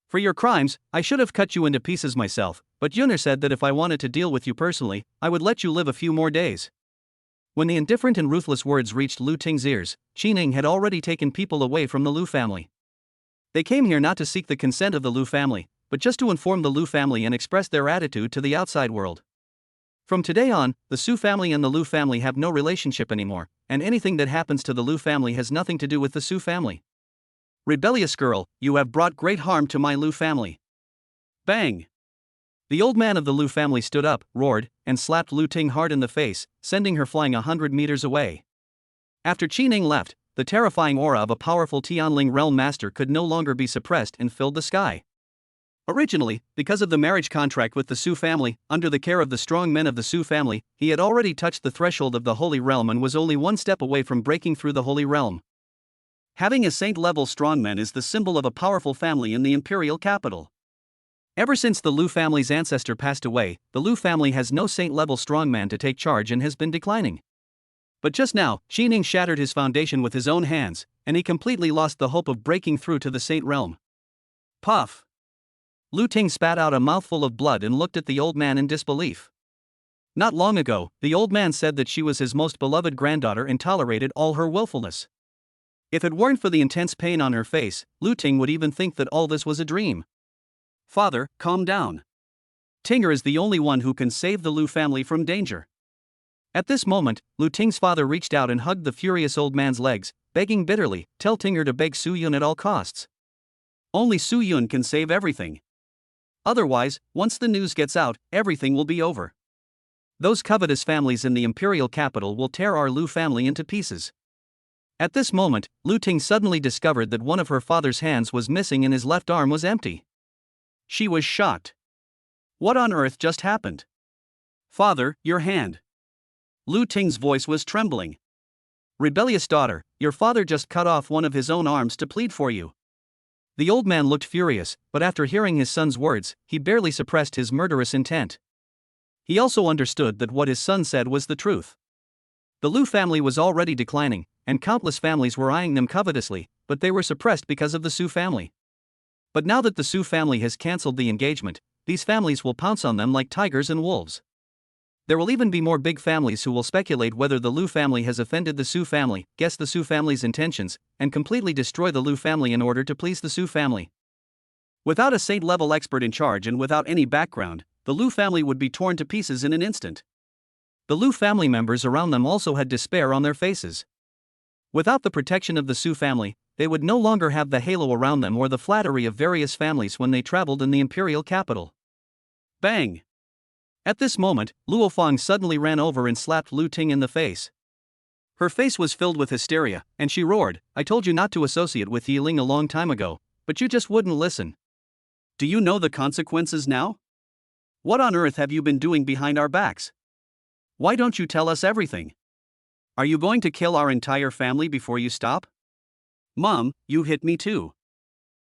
For your crimes, I should have cut you into pieces myself, but Yunner said that if I wanted to deal with you personally, I would let you live a few more days. When the indifferent and ruthless words reached Lu Ting's ears, Qining had already taken people away from the Lu family. They came here not to seek the consent of the Lu family, but just to inform the Lu family and express their attitude to the outside world. From today on, the Su family and the Lu family have no relationship anymore, and anything that happens to the Lu family has nothing to do with the Su family. Rebellious girl, you have brought great harm to my Lu family. Bang! The old man of the Lu family stood up, roared, and slapped Lu Ting hard in the face, sending her flying 100 meters away. After Qining left, the terrifying aura of a powerful Tianling realm master could no longer be suppressed and filled the sky. Originally, because of the marriage contract with the Su family, under the care of the strong men of the Su family, he had already touched the threshold of the Holy Realm and was only one step away from breaking through the Holy Realm. Having a saint-level strongman is the symbol of a powerful family in the imperial capital. Ever since the Lu family's ancestor passed away, the Lu family has no saint-level strongman to take charge and has been declining. But just now, Qining shattered his foundation with his own hands, and he completely lost the hope of breaking through to the saint realm. Puff! Lu Ting spat out a mouthful of blood and looked at the old man in disbelief. Not long ago, the old man said that she was his most beloved granddaughter and tolerated all her willfulness. If it weren't for the intense pain on her face, Lu Ting would even think that all this was a dream. Father, calm down. Tinger is the only one who can save the Lu family from danger. At this moment, Lu Ting's father reached out and hugged the furious old man's legs, begging bitterly, "Tell Tinger to beg Su Yun at all costs. Only Su Yun can save everything. Otherwise, once the news gets out, everything will be over. Those covetous families in the imperial capital will tear our Lu family into pieces." At this moment, Lu Ting suddenly discovered that one of her father's hands was missing and his left arm was empty. She was shocked. What on earth just happened? Father, your hand. Lu Ting's voice was trembling. Rebellious daughter, your father just cut off one of his own arms to plead for you. The old man looked furious, but after hearing his son's words, he barely suppressed his murderous intent. He also understood that what his son said was the truth. The Lu family was already declining, and countless families were eyeing them covetously, but they were suppressed because of the Su family. But now that the Su family has cancelled the engagement, these families will pounce on them like tigers and wolves. There will even be more big families who will speculate whether the Lu family has offended the Su family, guess the Su family's intentions, and completely destroy the Lu family in order to please the Su family. Without a saint-level expert in charge and without any background, the Lu family would be torn to pieces in an instant. The Lu family members around them also had despair on their faces. Without the protection of the Su family, they would no longer have the halo around them or the flattery of various families when they traveled in the imperial capital. Bang! At this moment, Luo Fang suddenly ran over and slapped Lu Ting in the face. Her face was filled with hysteria, and she roared, "I told you not to associate with Yiling a long time ago, but you just wouldn't listen. Do you know the consequences now? What on earth have you been doing behind our backs? Why don't you tell us everything? Are you going to kill our entire family before you stop? Mom, you hit me too."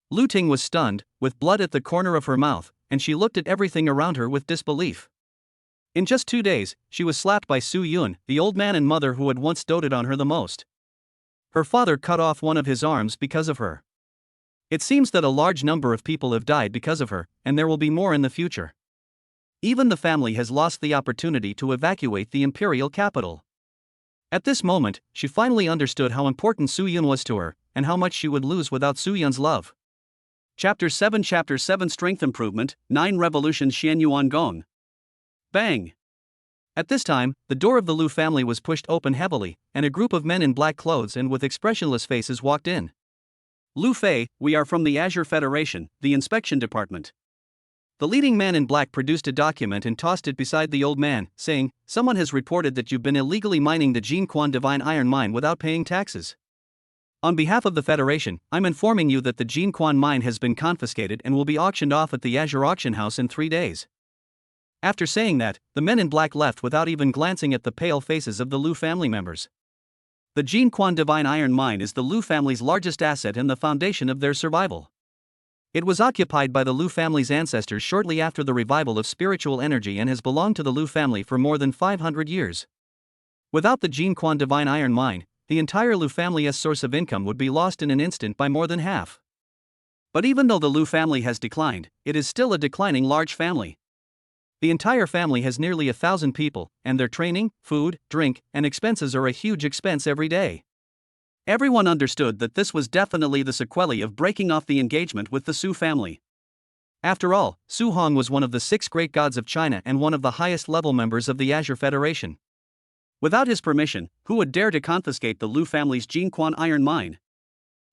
Lu Ting was stunned, with blood at the corner of her mouth, and she looked at everything around her with disbelief. In just 2 days, she was slapped by Su Yun, the old man and mother who had once doted on her the most. Her father cut off one of his arms because of her. It seems that a large number of people have died because of her, and there will be more in the future. Even the family has lost the opportunity to evacuate the imperial capital. At this moment, she finally understood how important Su Yun was to her, and how much she would lose without Su Yun's love. Chapter 7 Strength Improvement, 9 Revolution Xian Yuan Gong. Bang! At this time, the door of the Lu family was pushed open heavily, and a group of men in black clothes and with expressionless faces walked in. "Lu Fei, we are from the Azure Federation, the inspection department." The leading man in black produced a document and tossed it beside the old man, saying, "Someone has reported that you've been illegally mining the Jinquan Divine Iron Mine without paying taxes. On behalf of the Federation, I'm informing you that the Jinquan mine has been confiscated and will be auctioned off at the Azure Auction House in 3 days. After saying that, the men in black left without even glancing at the pale faces of the Lu family members. The Jinquan Divine Iron Mine is the Lu family's largest asset and the foundation of their survival. It was occupied by the Lu family's ancestors shortly after the revival of spiritual energy and has belonged to the Lu family for more than 500 years. Without the Jinquan Divine Iron Mine, the entire Lu family's source of income would be lost in an instant by more than half. But even though the Lu family has declined, it is still a declining large family. The entire family has nearly 1,000 people, and their training, food, drink, and expenses are a huge expense every day. Everyone understood that this was definitely the sequelae of breaking off the engagement with the Su family. After all, Su Hong was one of the 6 great gods of China and one of the highest level members of the Azure Federation. Without his permission, who would dare to confiscate the Lu family's Jinquan iron mine?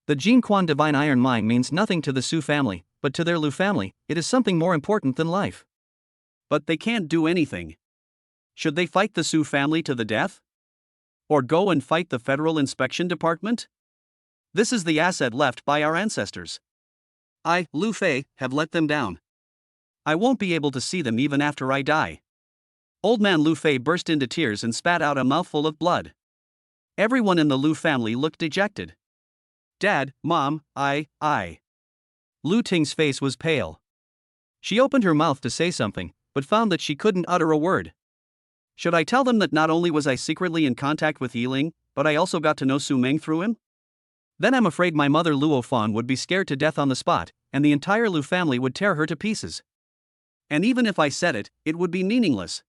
The Jinquan divine iron mine means nothing to the Su family, but to their Lu family, it is something more important than life. But they can't do anything. Should they fight the Su family to the death? Or go and fight the Federal Inspection Department? This is the asset left by our ancestors. I, Lu Fei, have let them down. I won't be able to see them even after I die. Old man Lu Fei burst into tears and spat out a mouthful of blood. Everyone in the Lu family looked dejected. Dad, Mom, I. Lu Ting's face was pale. She opened her mouth to say something, but found that she couldn't utter a word. Should I tell them that not only was I secretly in contact with Yiling, but I also got to know Su Meng through him? Then I'm afraid my mother Luo Fan would be scared to death on the spot, and the entire Lu family would tear her to pieces. And even if I said it, it would be meaningless.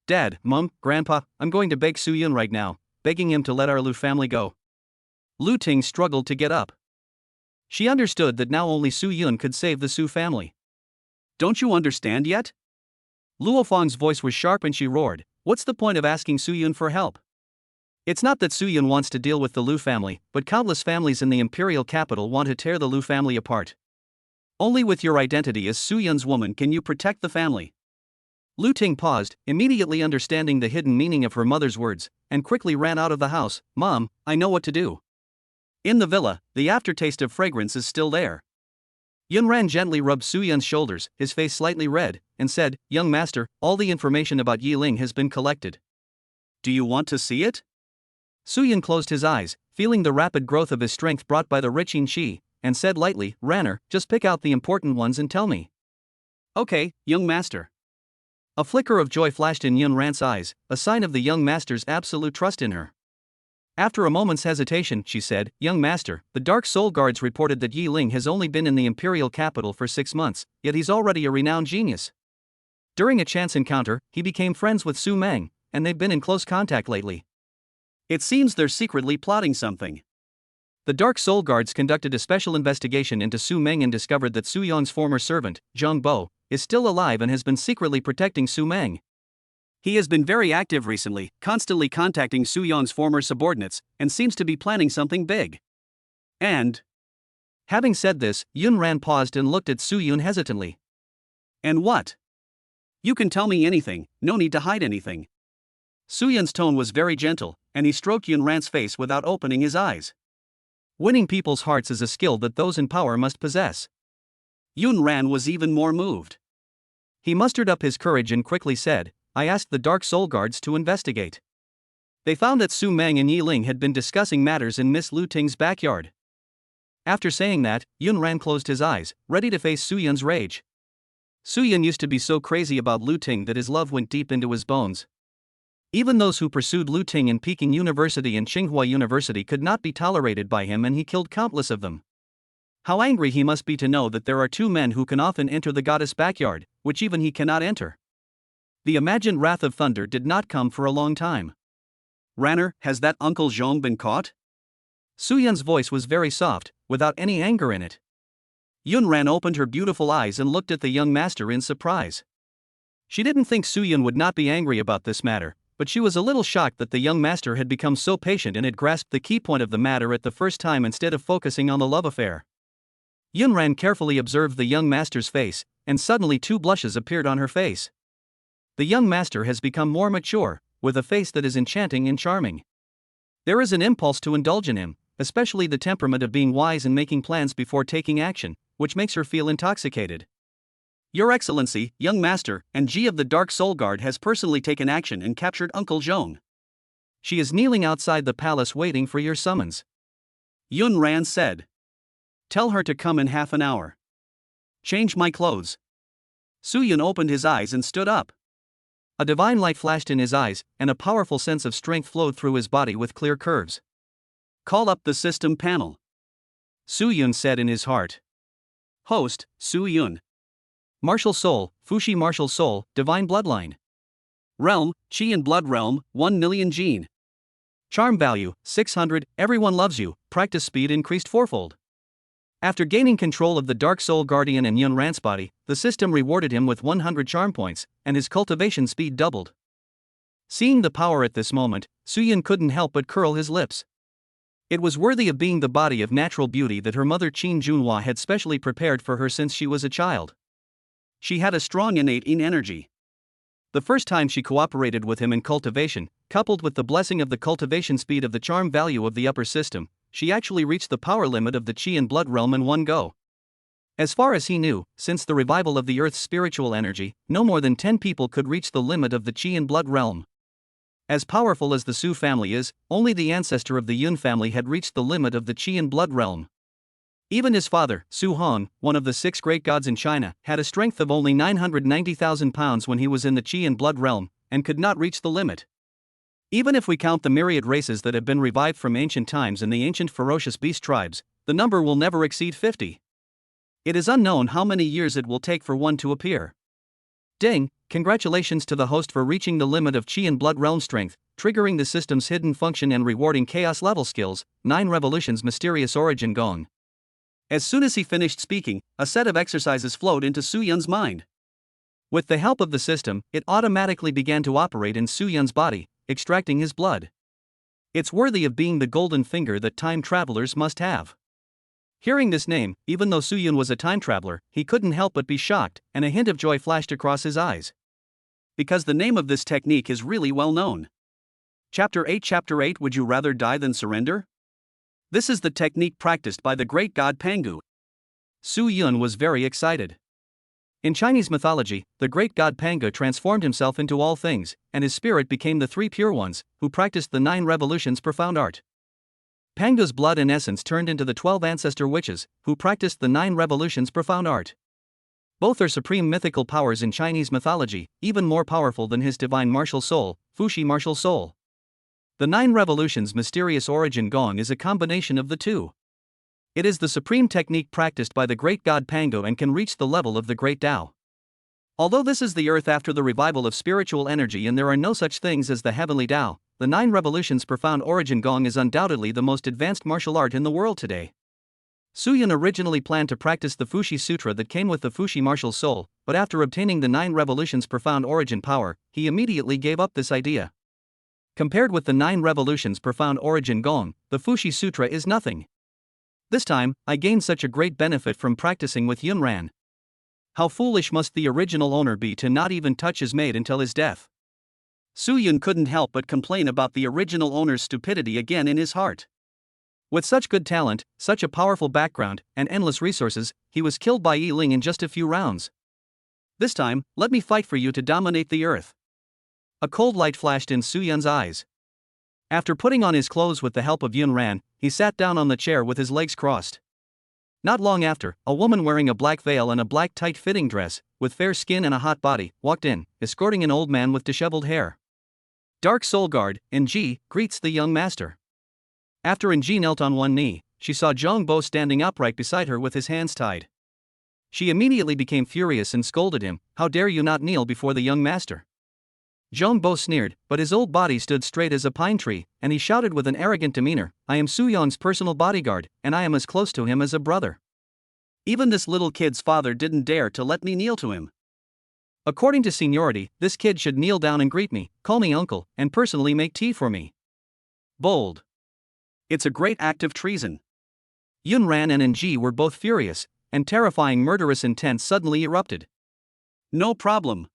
Dad, Mom, Grandpa, I'm going to beg Su Yun right now, begging him to let our Lu family go. Lu Ting struggled to get up. She understood that now only Su Yun could save the Su family. Don't you understand yet? Luo Fang's voice was sharp and she roared, what's the point of asking Su Yun for help? It's not that Su Yun wants to deal with the Lu family, but countless families in the imperial capital want to tear the Lu family apart. Only with your identity as Su Yun's woman can you protect the family. Lu Ting paused, immediately understanding the hidden meaning of her mother's words, and quickly ran out of the house. Mom, I know what to do. In the villa, the aftertaste of fragrance is still there. Yun Ran gently rubbed Su Yun's shoulders, his face slightly red, and said, Young master, all the information about Yiling has been collected. Do you want to see it? Su Yun closed his eyes, feeling the rapid growth of his strength brought by the rich Qi, and said lightly, Ranner, just pick out the important ones and tell me. Okay, young master. A flicker of joy flashed in Yun Ran's eyes, a sign of the young master's absolute trust in her. After a moment's hesitation, she said, Young master, the Dark Soul Guards reported that Yiling has only been in the imperial capital for 6 months, yet he's already a renowned genius. During a chance encounter, he became friends with Su Meng, and they've been in close contact lately. It seems they're secretly plotting something. The Dark Soul Guards conducted a special investigation into Su Meng and discovered that Su Yong's former servant, Zhang Bo, is still alive and has been secretly protecting Su Meng. He has been very active recently, constantly contacting Su Yong's former subordinates, and seems to be planning something big. And... Having said this, Yun Ran paused and looked at Su Yun hesitantly. And what? You can tell me anything, no need to hide anything. Su Yun's tone was very gentle, and he stroked Yun Ran's face without opening his eyes. Winning people's hearts is a skill that those in power must possess. Yun Ran was even more moved. He mustered up his courage and quickly said, I asked the Dark Soul Guards to investigate. They found that Su Meng and Yiling had been discussing matters in Miss Lu Ting's backyard. After saying that, Yun Ran closed his eyes, ready to face Su Yun's rage. Su Yun used to be so crazy about Lu Ting that his love went deep into his bones. Even those who pursued Lu Ting in Peking University and Tsinghua University could not be tolerated by him, and he killed countless of them. How angry he must be to know that there are 2 men who can often enter the goddess' backyard, which even he cannot enter. The imagined wrath of thunder did not come for a long time. Ranner, has that Uncle Zhong been caught? Su Yun's voice was very soft, without any anger in it. Yun Ran opened her beautiful eyes and looked at the young master in surprise. She didn't think Su Yun would not be angry about this matter, but she was a little shocked that the young master had become so patient and had grasped the key point of the matter at the first time instead of focusing on the love affair. Yun Ran carefully observed the young master's face, and suddenly 2 blushes appeared on her face. The young master has become more mature, with a face that is enchanting and charming. There is an impulse to indulge in him, especially the temperament of being wise and making plans before taking action, which makes her feel intoxicated. Your Excellency, young master, and Ji of the Dark Soul Guard has personally taken action and captured Uncle Zhong. She is kneeling outside the palace waiting for your summons. Yun Ran said. Tell her to come in half an hour. Change my clothes. Su Yun opened his eyes and stood up. A divine light flashed in his eyes, and a powerful sense of strength flowed through his body with clear curves. Call up the system panel. Su Yun said in his heart. Host, Su Yun. Martial Soul, Fuxi Martial Soul, Divine Bloodline. Realm, Qi and Blood Realm, 1 million gene. Charm value, 600, everyone loves you, practice speed increased fourfold. After gaining control of the Dark Soul Guardian and Yun Ran's body, the system rewarded him with 100 charm points, and his cultivation speed doubled. Seeing the power at this moment, Suyun couldn't help but curl his lips. It was worthy of being the body of natural beauty that her mother Qin Junhua had specially prepared for her since she was a child. She had a strong innate yin energy. The first time she cooperated with him in cultivation, coupled with the blessing of the cultivation speed of the charm value of the upper system, she actually reached the power limit of the Qi and Blood realm in one go. As far as he knew, since the revival of the Earth's spiritual energy, no more than 10 people could reach the limit of the Qi and Blood realm. As powerful as the Su family is, only the ancestor of the Yun family had reached the limit of the Qi and Blood realm. Even his father, Su Hong, one of the 6 great gods in China, had a strength of only 990,000 pounds when he was in the Qi and Blood realm, and could not reach the limit. Even if we count the myriad races that have been revived from ancient times and the ancient ferocious beast tribes, the number will never exceed 50. It is unknown how many years it will take for one to appear. Ding, congratulations to the host for reaching the limit of Qi and Blood realm strength, triggering the system's hidden function and rewarding chaos level skills, 9 Revolutions Mysterious Origin Gong. As soon as he finished speaking, a set of exercises flowed into Su Yun's mind. With the help of the system, it automatically began to operate in Su Yun's body, extracting his blood. It's worthy of being the golden finger that time travelers must have. Hearing this name, even though Su Yun was a time traveler, he couldn't help but be shocked, and a hint of joy flashed across his eyes. Because the name of this technique is really well known. Chapter 8 Would you rather die than surrender? This is the technique practiced by the great god Pangu. Su Yun was very excited. In Chinese mythology, the great god Pangu transformed himself into all things, and his spirit became the 3 pure ones, who practiced the 9 revolutions profound art. Pangu's blood and essence turned into the 12 ancestor witches, who practiced the 9 revolutions profound art. Both are supreme mythical powers in Chinese mythology, even more powerful than his divine martial soul, Fuxi martial soul. The 9 revolutions mysterious origin Gong is a combination of the two. It is the supreme technique practiced by the great god Pangu and can reach the level of the great Tao. Although this is the earth after the revival of spiritual energy and there are no such things as the heavenly Tao, the 9 revolutions profound origin Gong is undoubtedly the most advanced martial art in the world today. Su Yun originally planned to practice the Fuxi Sutra that came with the Fuxi martial soul, but after obtaining the 9 revolutions profound origin power, he immediately gave up this idea. Compared with the 9 revolutions profound origin Gong, the Fuxi Sutra is nothing. This time, I gained such a great benefit from practicing with Yun Ran. How foolish must the original owner be to not even touch his maid until his death? Su Yun couldn't help but complain about the original owner's stupidity again in his heart. With such good talent, such a powerful background, and endless resources, he was killed by Yi Ling in just a few rounds. This time, let me fight for you to dominate the earth. A cold light flashed in Su Yun's eyes. After putting on his clothes with the help of Yun Ran, he sat down on the chair with his legs crossed. Not long after, a woman wearing a black veil and a black tight-fitting dress, with fair skin and a hot body, walked in, escorting an old man with disheveled hair. Dark Soul Guard, Nji, greets the young master. After Nji knelt on one knee, she saw Zhong Bo standing upright beside her with his hands tied. She immediately became furious and scolded him, "How dare you not kneel before the young master?" Zhong Bo sneered, but his old body stood straight as a pine tree, and he shouted with an arrogant demeanor, "I am Su Yun's personal bodyguard, and I am as close to him as a brother. Even this little kid's father didn't dare to let me kneel to him. According to seniority, this kid should kneel down and greet me, call me uncle, and personally make tea for me." Bold. It's a great act of treason. Yun Ran and Nji were both furious, and terrifying murderous intent suddenly erupted. No problem.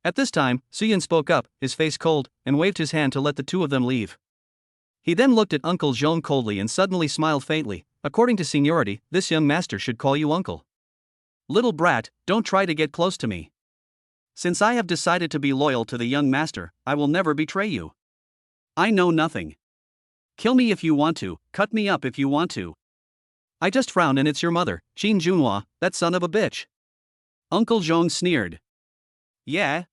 At this time, Su Yun spoke up, his face cold, and waved his hand to let the two of them leave. He then looked at Uncle Zhong coldly and suddenly smiled faintly. "According to seniority, this young master should call you uncle. Little brat, don't try to get close to me. Since I have decided to be loyal to the young master, I will never betray you. I know nothing. Kill me if you want to, cut me up if you want to. I just frowned and it's your mother, Qin Junhua, that son of a bitch." Uncle Zhong sneered. "Yeah?"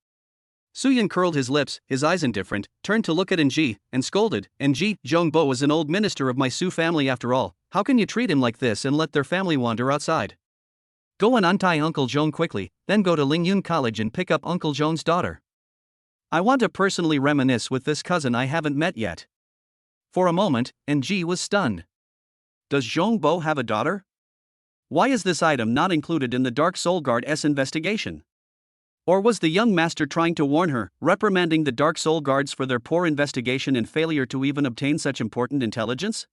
Su Yun curled his lips, his eyes indifferent, turned to look at Nji, and scolded, "Nji, Zhong Bo is an old minister of my Su family after all, how can you treat him like this and let their family wander outside? Go and untie Uncle Zhong quickly, then go to Lingyun College and pick up Uncle Zhong's daughter. I want to personally reminisce with this cousin I haven't met yet. For a moment, NG was stunned. Does Zhongbo have a daughter? Why is this item not included in the Dark Soul Guard's investigation? Or was the young master trying to warn her, reprimanding the Dark Soul Guards for their poor investigation and failure to even obtain such important intelligence?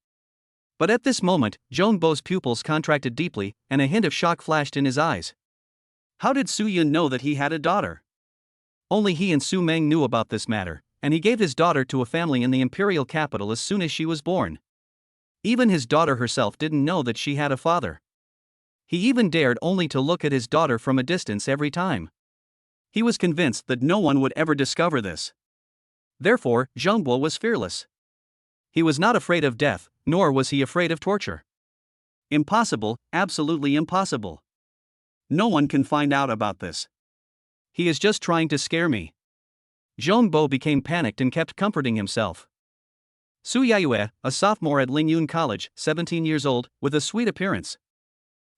But at this moment, Zhongbo's pupils contracted deeply, and a hint of shock flashed in his eyes. How did Su Yun know that he had a daughter? Only he and Su Meng knew about this matter, and he gave his daughter to a family in the imperial capital as soon as she was born. Even his daughter herself didn't know that she had a father. He even dared only to look at his daughter from a distance every time. He was convinced that no one would ever discover this. Therefore, Zhongbo was fearless. He was not afraid of death, nor was he afraid of torture. Impossible, absolutely impossible. No one can find out about this. He is just trying to scare me. Zhongbo became panicked and kept comforting himself. Su Yaiyue, a sophomore at Lingyun College, 17 years old, with a sweet appearance.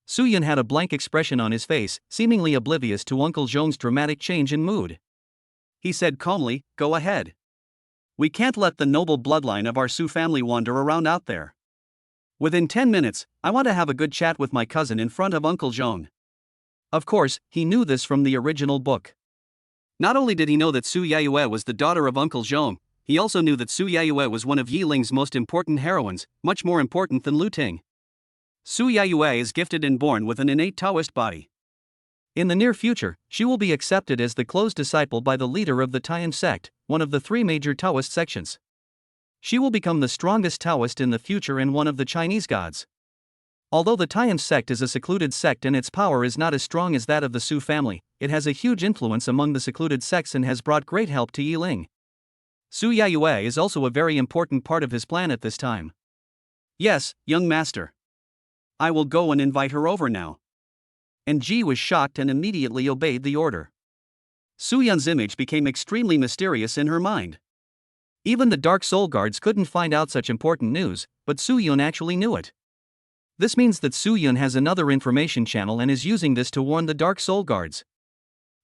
Su Yun had a blank expression on his face, seemingly oblivious to Uncle Zhong's dramatic change in mood. He said calmly, "Go ahead. We can't let the noble bloodline of our Su family wander around out there. Within 10 minutes, I want to have a good chat with my cousin in front of Uncle Zhong." Of course, he knew this from the original book. Not only did he know that Su Yaiyue was the daughter of Uncle Zhong, he also knew that Su Yaiyue was one of Yi Ling's most important heroines, much more important than Lu Ting. Su Yaiyue is gifted and born with an innate Taoist body. In the near future, she will be accepted as the close disciple by the leader of the Taiyan sect, one of the three major Taoist sections. She will become the strongest Taoist in the future and one of the Chinese gods. Although the Taiyan sect is a secluded sect and its power is not as strong as that of the Su family, it has a huge influence among the secluded sects and has brought great help to Yi Ling. Su Yaiyue is also a very important part of his plan at this time. Yes, young master. I will go and invite her over now. And Ji was shocked and immediately obeyed the order. Su Yun's image became extremely mysterious in her mind. Even the Dark Soul Guards couldn't find out such important news, but Su Yun actually knew it. This means that Su Yun has another information channel and is using this to warn the Dark Soul Guards.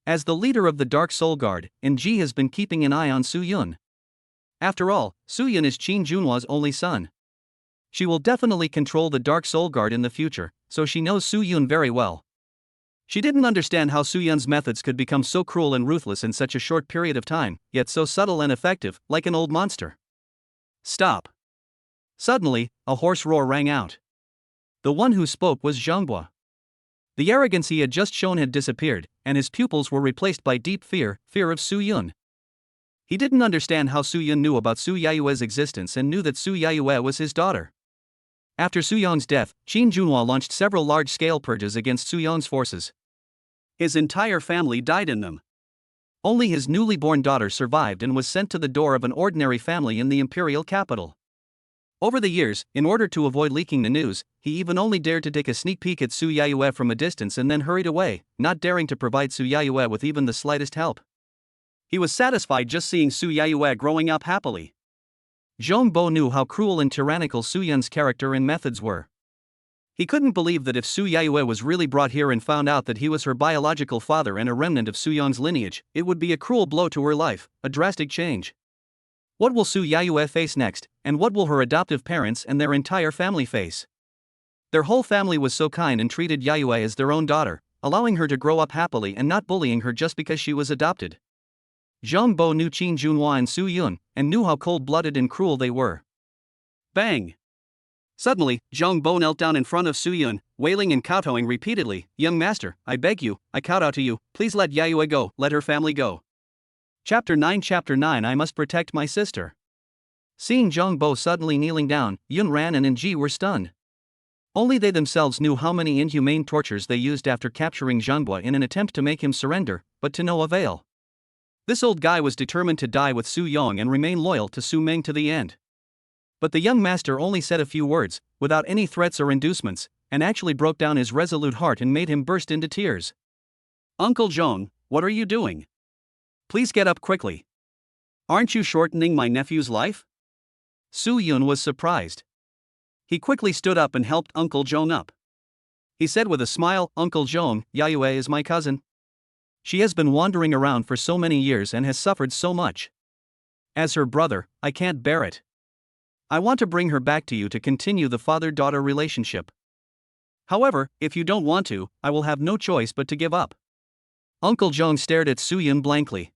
As the leader of the Dark Soul Guard, Ji has been keeping an eye on Su Yun. After all, Su Yun is Qin Junhua's only son. She will definitely control the Dark Soul Guard in the future, so she knows Su Yun very well. She didn't understand how Su Yun's methods could become so cruel and ruthless in such a short period of time, yet so subtle and effective, like an old monster. Stop! Suddenly, a hoarse roar rang out. The one who spoke was Zhongbo. The arrogance he had just shown had disappeared, and his pupils were replaced by deep fear of Su Yun. He didn't understand how Su Yun knew about Su Yaiyue's existence and knew that Su Yaiyue was his daughter. After Su Yong's death, Qin Junhua launched several large-scale purges against Su Yong's forces. His entire family died in them. Only his newly born daughter survived and was sent to the door of an ordinary family in the imperial capital. Over the years, in order to avoid leaking the news, he even only dared to take a sneak peek at Su Yaiyue from a distance and then hurried away, not daring to provide Su Yaiyue with even the slightest help. He was satisfied just seeing Su Yaiyue growing up happily. Zhongbo knew how cruel and tyrannical Su Yun's character and methods were. He couldn't believe that if Su Yaiyue was really brought here and found out that he was her biological father and a remnant of Su Yong's lineage, it would be a cruel blow to her life, a drastic change. What will Su Yaiyue face next, and what will her adoptive parents and their entire family face? Their whole family was so kind and treated Yaiyue as their own daughter, allowing her to grow up happily and not bullying her just because she was adopted. Zhongbo knew Qin Junhua and Su Yun, and knew how cold-blooded and cruel they were. Bang! Suddenly, Zhongbo knelt down in front of Su Yun, wailing and kowtowing repeatedly, "Young master, I beg you, I kowtow to you, please let Yaiyue go, let her family go." Chapter 9 I must protect my sister. Seeing Zhongbo suddenly kneeling down, Yun Ran and Ji were stunned. Only they themselves knew how many inhumane tortures they used after capturing Zhongbo in an attempt to make him surrender, but to no avail. This old guy was determined to die with Su Yong and remain loyal to Su Meng to the end. But the young master only said a few words, without any threats or inducements, and actually broke down his resolute heart and made him burst into tears. "Uncle Zhong, what are you doing? Please get up quickly. Aren't you shortening my nephew's life?" Su Yun was surprised. He quickly stood up and helped Uncle Zhong up. he said with a smile. Uncle Zhong, Yayue is my cousin. She has been wandering around for so many years and has suffered so much. As her brother, I can't bear it. I want to bring her back to you to continue the father-daughter relationship. However, if you don't want to, I will have no choice but to give up. Uncle Zhong stared at Su Yun blankly.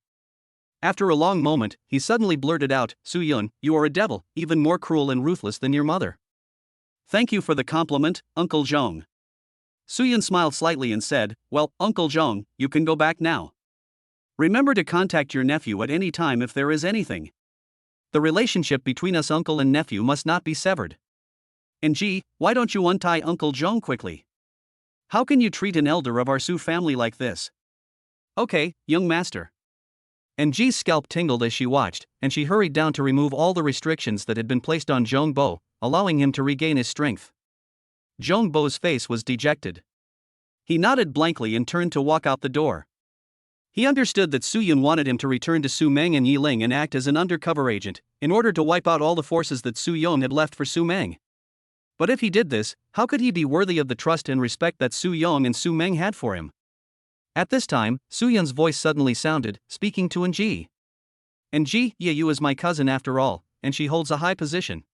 After a long moment, he suddenly blurted out, Su Yun, you are a devil, even more cruel and ruthless than your mother. Thank you for the compliment, Uncle Zhong. Su Yun smiled slightly and said, well, Uncle Zhong, you can go back now. Remember to contact your nephew at any time if there is anything. The relationship between us uncle and nephew must not be severed. And gee, why don't you untie Uncle Zhong quickly? How can you treat an elder of our Su family like this? Okay, young master. And Ji's scalp tingled as she watched, and she hurried down to remove all the restrictions that had been placed on Zhong Bo, allowing him to regain his strength. Zhong Bo's face was dejected. He nodded blankly and turned to walk out the door. He understood that Su Yun wanted him to return to Su Meng and Yi Ling and act as an undercover agent, in order to wipe out all the forces that Su Yun had left for Su Meng. But if he did this, how could he be worthy of the trust and respect that Su Yong and Su Meng had for him? At this time, Su Yun's voice suddenly sounded, speaking to Ji. And Ji, you is my cousin after all, and she holds a high position.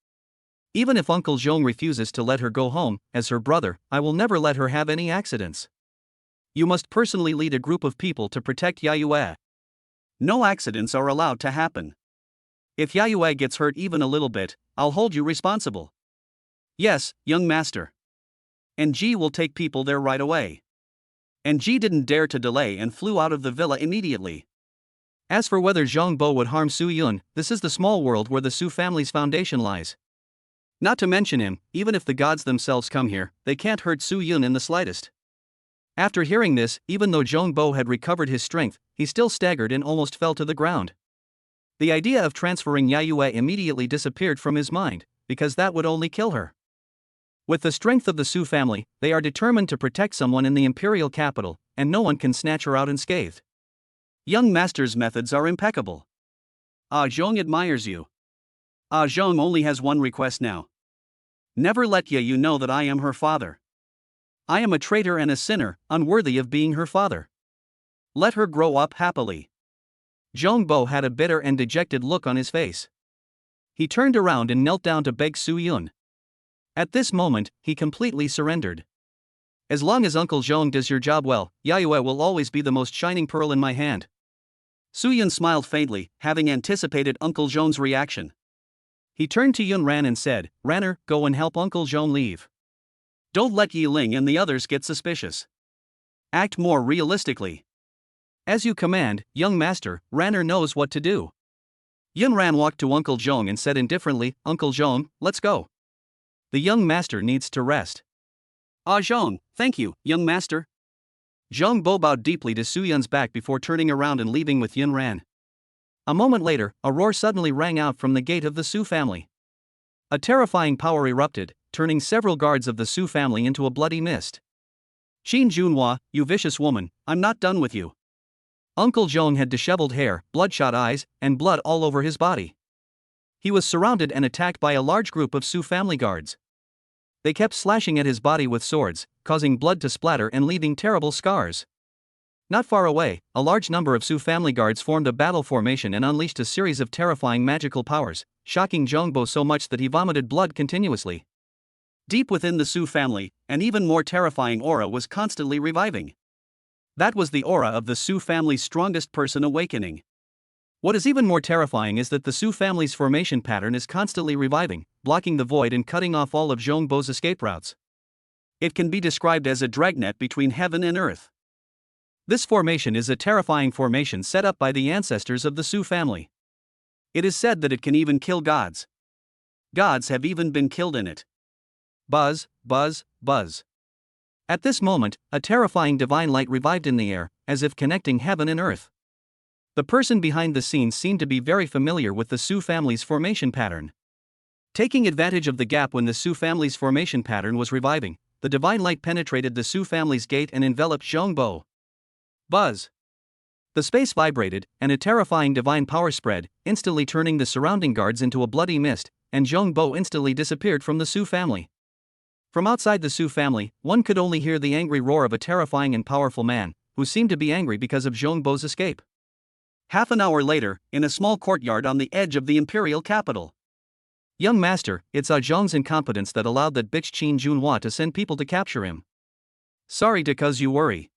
Even if Uncle Zhong refuses to let her go home, as her brother, I will never let her have any accidents. You must personally lead a group of people to protect Yayue. No accidents are allowed to happen. If Yayue gets hurt even a little bit, I'll hold you responsible. Yes, young master. And Ji will take people there right away. And Ji didn't dare to delay and flew out of the villa immediately. As for whether Zhong Bo would harm Su Yun, this is the small world where the Su family's foundation lies. Not to mention him, even if the gods themselves come here, they can't hurt Su Yun in the slightest. After hearing this, even though Zhong Bo had recovered his strength, he still staggered and almost fell to the ground. The idea of transferring Yayue immediately disappeared from his mind, because that would only kill her. With the strength of the Su family, they are determined to protect someone in the imperial capital, and no one can snatch her out unscathed. Young master's methods are impeccable. Ah Zhong admires you. Ah Zhong only has one request now. Never let Yu know that I am her father. I am a traitor and a sinner, unworthy of being her father. Let her grow up happily. Zhong Bo had a bitter and dejected look on his face. He turned around and knelt down to beg Su Yun. At this moment, he completely surrendered. As long as Uncle Zhong does your job well, Yayue will always be the most shining pearl in my hand. Su Yun smiled faintly, having anticipated Uncle Zhong's reaction. He turned to Yun Ran and said, Ranner, go and help Uncle Zhong leave. Don't let Yi Ling and the others get suspicious. Act more realistically. As you command, young master, Ranner knows what to do. Yun Ran walked to Uncle Zhong and said indifferently, Uncle Zhong, let's go. The young master needs to rest. Ah Zhong, thank you, young master. Zhong Bo bowed deeply to Su Yun's back before turning around and leaving with Yun Ran. A moment later, a roar suddenly rang out from the gate of the Su family. A terrifying power erupted, turning several guards of the Su family into a bloody mist. Qin Junhua, you vicious woman, I'm not done with you. Uncle Zhong had disheveled hair, bloodshot eyes, and blood all over his body. He was surrounded and attacked by a large group of Su family guards. They kept slashing at his body with swords, causing blood to splatter and leaving terrible scars. Not far away, a large number of Su family guards formed a battle formation and unleashed a series of terrifying magical powers, shocking Zhong Bo so much that he vomited blood continuously. Deep within the Su family, an even more terrifying aura was constantly reviving. That was the aura of the Su family's strongest person awakening. What is even more terrifying is that the Su family's formation pattern is constantly reviving, blocking the void and cutting off all of Zhong Bo's escape routes. It can be described as a dragnet between heaven and earth. This formation is a terrifying formation set up by the ancestors of the Su family. It is said that it can even kill gods. Gods have even been killed in it. Buzz, buzz, buzz. At this moment, a terrifying divine light revived in the air, as if connecting heaven and earth. The person behind the scenes seemed to be very familiar with the Su family's formation pattern. Taking advantage of the gap when the Su family's formation pattern was reviving, the divine light penetrated the Su family's gate and enveloped Zhong Bo. Buzz! The space vibrated, and a terrifying divine power spread, instantly turning the surrounding guards into a bloody mist, and Zhong Bo instantly disappeared from the Su family. From outside the Su family, one could only hear the angry roar of a terrifying and powerful man, who seemed to be angry because of Zhongbo's escape. Half an hour later, in a small courtyard on the edge of the imperial capital. Young master, it's Zhong's incompetence that allowed that bitch Qin Junhua to send people to capture him. Sorry to cause you worry.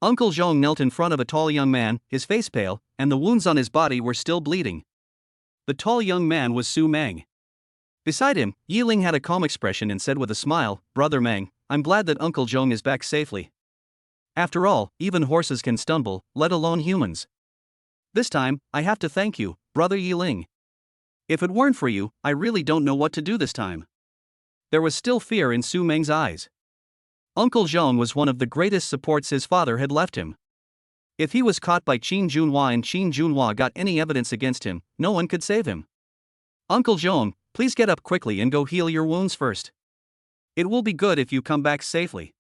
Uncle Zhong knelt in front of a tall young man, his face pale, and the wounds on his body were still bleeding. The tall young man was Su Meng. Beside him, Yi Ling had a calm expression and said with a smile, Brother Meng, I'm glad that Uncle Zhong is back safely. After all, even horses can stumble, let alone humans. This time, I have to thank you, Brother Yi Ling. If it weren't for you, I really don't know what to do this time. There was still fear in Su Meng's eyes. Uncle Zhong was one of the greatest supports his father had left him. If he was caught by Qin Junhua and Qin Junhua got any evidence against him, no one could save him. Uncle Zhong, please get up quickly and go heal your wounds first. It will be good if you come back safely.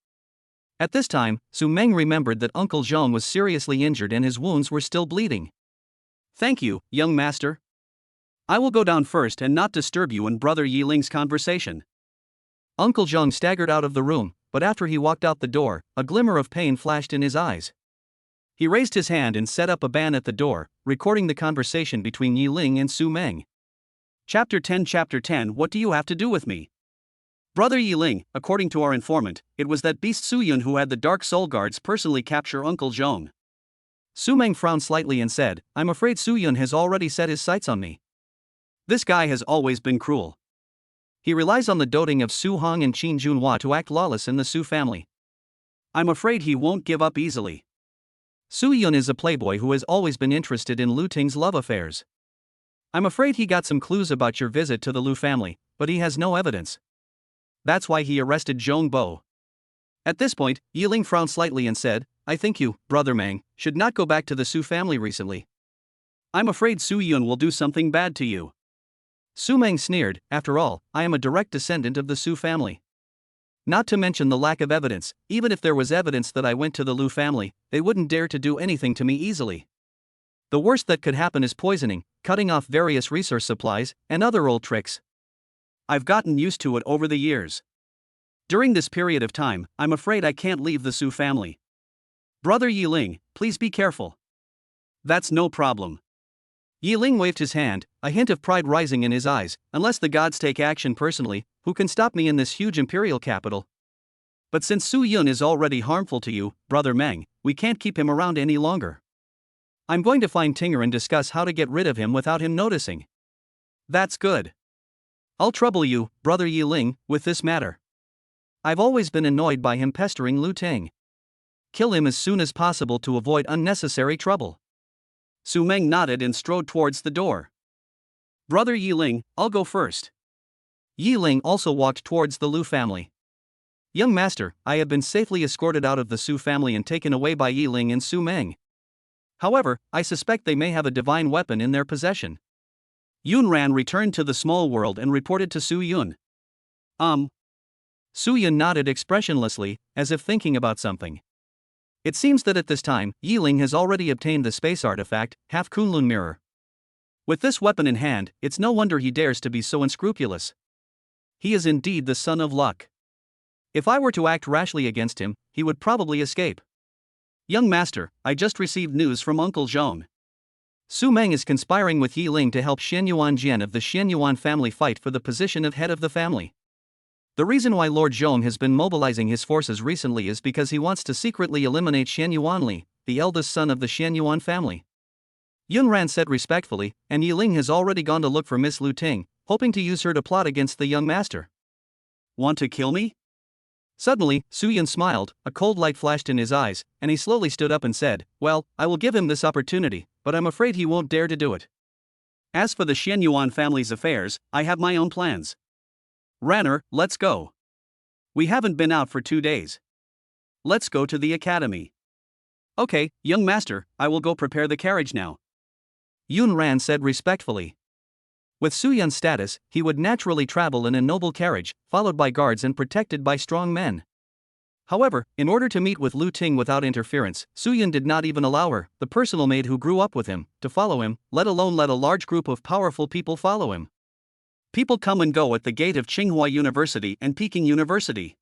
At this time, Su Meng remembered that Uncle Zhong was seriously injured and his wounds were still bleeding. Thank you, young master. I will go down first and not disturb you and Brother Yi Ling's conversation. Uncle Zhong staggered out of the room, but after he walked out the door, a glimmer of pain flashed in his eyes. He raised his hand and set up a ban at the door, recording the conversation between Yi Ling and Su Meng. Chapter 10 What do you have to do with me? Brother Yi Ling, according to our informant, it was that beast Su Yun who had the Dark Soul Guards personally capture Uncle Zhong. Su Meng frowned slightly and said, I'm afraid Su Yun has already set his sights on me. This guy has always been cruel. He relies on the doting of Su Hong and Qin Junhua to act lawless in the Su family. I'm afraid he won't give up easily. Su Yun is a playboy who has always been interested in Lu Ting's love affairs. I'm afraid he got some clues about your visit to the Lu family, but he has no evidence. That's why he arrested Zhongbo. At this point, Yi Ling frowned slightly and said, I think you, Brother Meng, should not go back to the Su family recently. I'm afraid Su Yun will do something bad to you. Su Meng sneered, after all, I am a direct descendant of the Su family. Not to mention the lack of evidence, even if there was evidence that I went to the Lu family, they wouldn't dare to do anything to me easily. The worst that could happen is poisoning, cutting off various resource supplies, and other old tricks. I've gotten used to it over the years. During this period of time, I'm afraid I can't leave the Su family. Brother Yi Ling, please be careful. That's no problem. Yi Ling waved his hand, a hint of pride rising in his eyes. Unless the gods take action personally, who can stop me in this huge imperial capital? But since Su Yun is already harmful to you, Brother Meng, we can't keep him around any longer. I'm going to find Tinger and discuss how to get rid of him without him noticing. That's good. I'll trouble you, Brother Yi Ling, with this matter. I've always been annoyed by him pestering Lu Ting. Kill him as soon as possible to avoid unnecessary trouble. Su Meng nodded and strode towards the door. Brother Yi Ling, I'll go first. Yi Ling also walked towards the Lu family. Young master, I have been safely escorted out of the Su family and taken away by Yi Ling and Su Meng. However, I suspect they may have a divine weapon in their possession. Yun Ran returned to the small world and reported to Su Yun. Su Yun nodded expressionlessly, as if thinking about something. It seems that at this time, Yi Ling has already obtained the space artifact, Half Kunlun Mirror. With this weapon in hand, it's no wonder he dares to be so unscrupulous. He is indeed the son of luck. If I were to act rashly against him, he would probably escape. Young master, I just received news from Uncle Zhong. Su Meng is conspiring with Yi Ling to help Xianyuan Jian of the Xianyuan family fight for the position of head of the family. The reason why Lord Zhong has been mobilizing his forces recently is because he wants to secretly eliminate Xianyuan Li, the eldest son of the Xianyuan family. Yun Ran said respectfully, and Yi Ling has already gone to look for Miss Lu Ting, hoping to use her to plot against the young master. Want to kill me? Suddenly, Su Yun smiled, a cold light flashed in his eyes, and he slowly stood up and said, well, I will give him this opportunity, but I'm afraid he won't dare to do it. As for the Xianyuan family's affairs, I have my own plans. Ranner, let's go. We haven't been out for 2 days. Let's go to the academy. Okay, young master, I will go prepare the carriage now. Yun Ran said respectfully. With Su Yun's status, he would naturally travel in a noble carriage, followed by guards and protected by strong men. However, in order to meet with Lu Ting without interference, Su Yun did not even allow her, the personal maid who grew up with him, to follow him, let alone let a large group of powerful people follow him. People come and go at the gate of Tsinghua University and Peking University.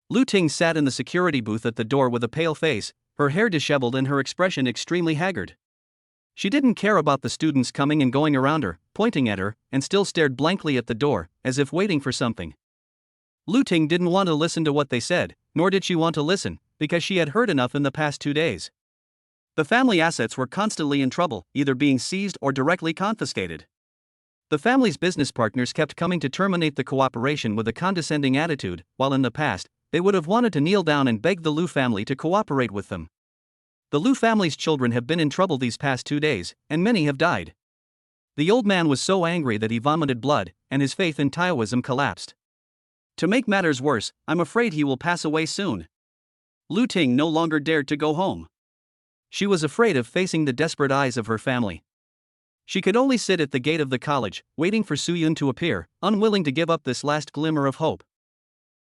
Lu Ting sat in the security booth at the door with a pale face, her hair disheveled and her expression extremely haggard. She didn't care about the students coming and going around her, pointing at her, and still stared blankly at the door, as if waiting for something. Lu Ting didn't want to listen to what they said, nor did she want to listen, because she had heard enough in the past 2 days. The family assets were constantly in trouble, either being seized or directly confiscated. The family's business partners kept coming to terminate the cooperation with a condescending attitude, while in the past, they would have wanted to kneel down and beg the Lu family to cooperate with them. The Lu family's children have been in trouble these past 2 days, and many have died. The old man was so angry that he vomited blood, and his faith in Taoism collapsed. To make matters worse, I'm afraid he will pass away soon. Lu Ting no longer dared to go home. She was afraid of facing the desperate eyes of her family. She could only sit at the gate of the college, waiting for Su Yun to appear, unwilling to give up this last glimmer of hope.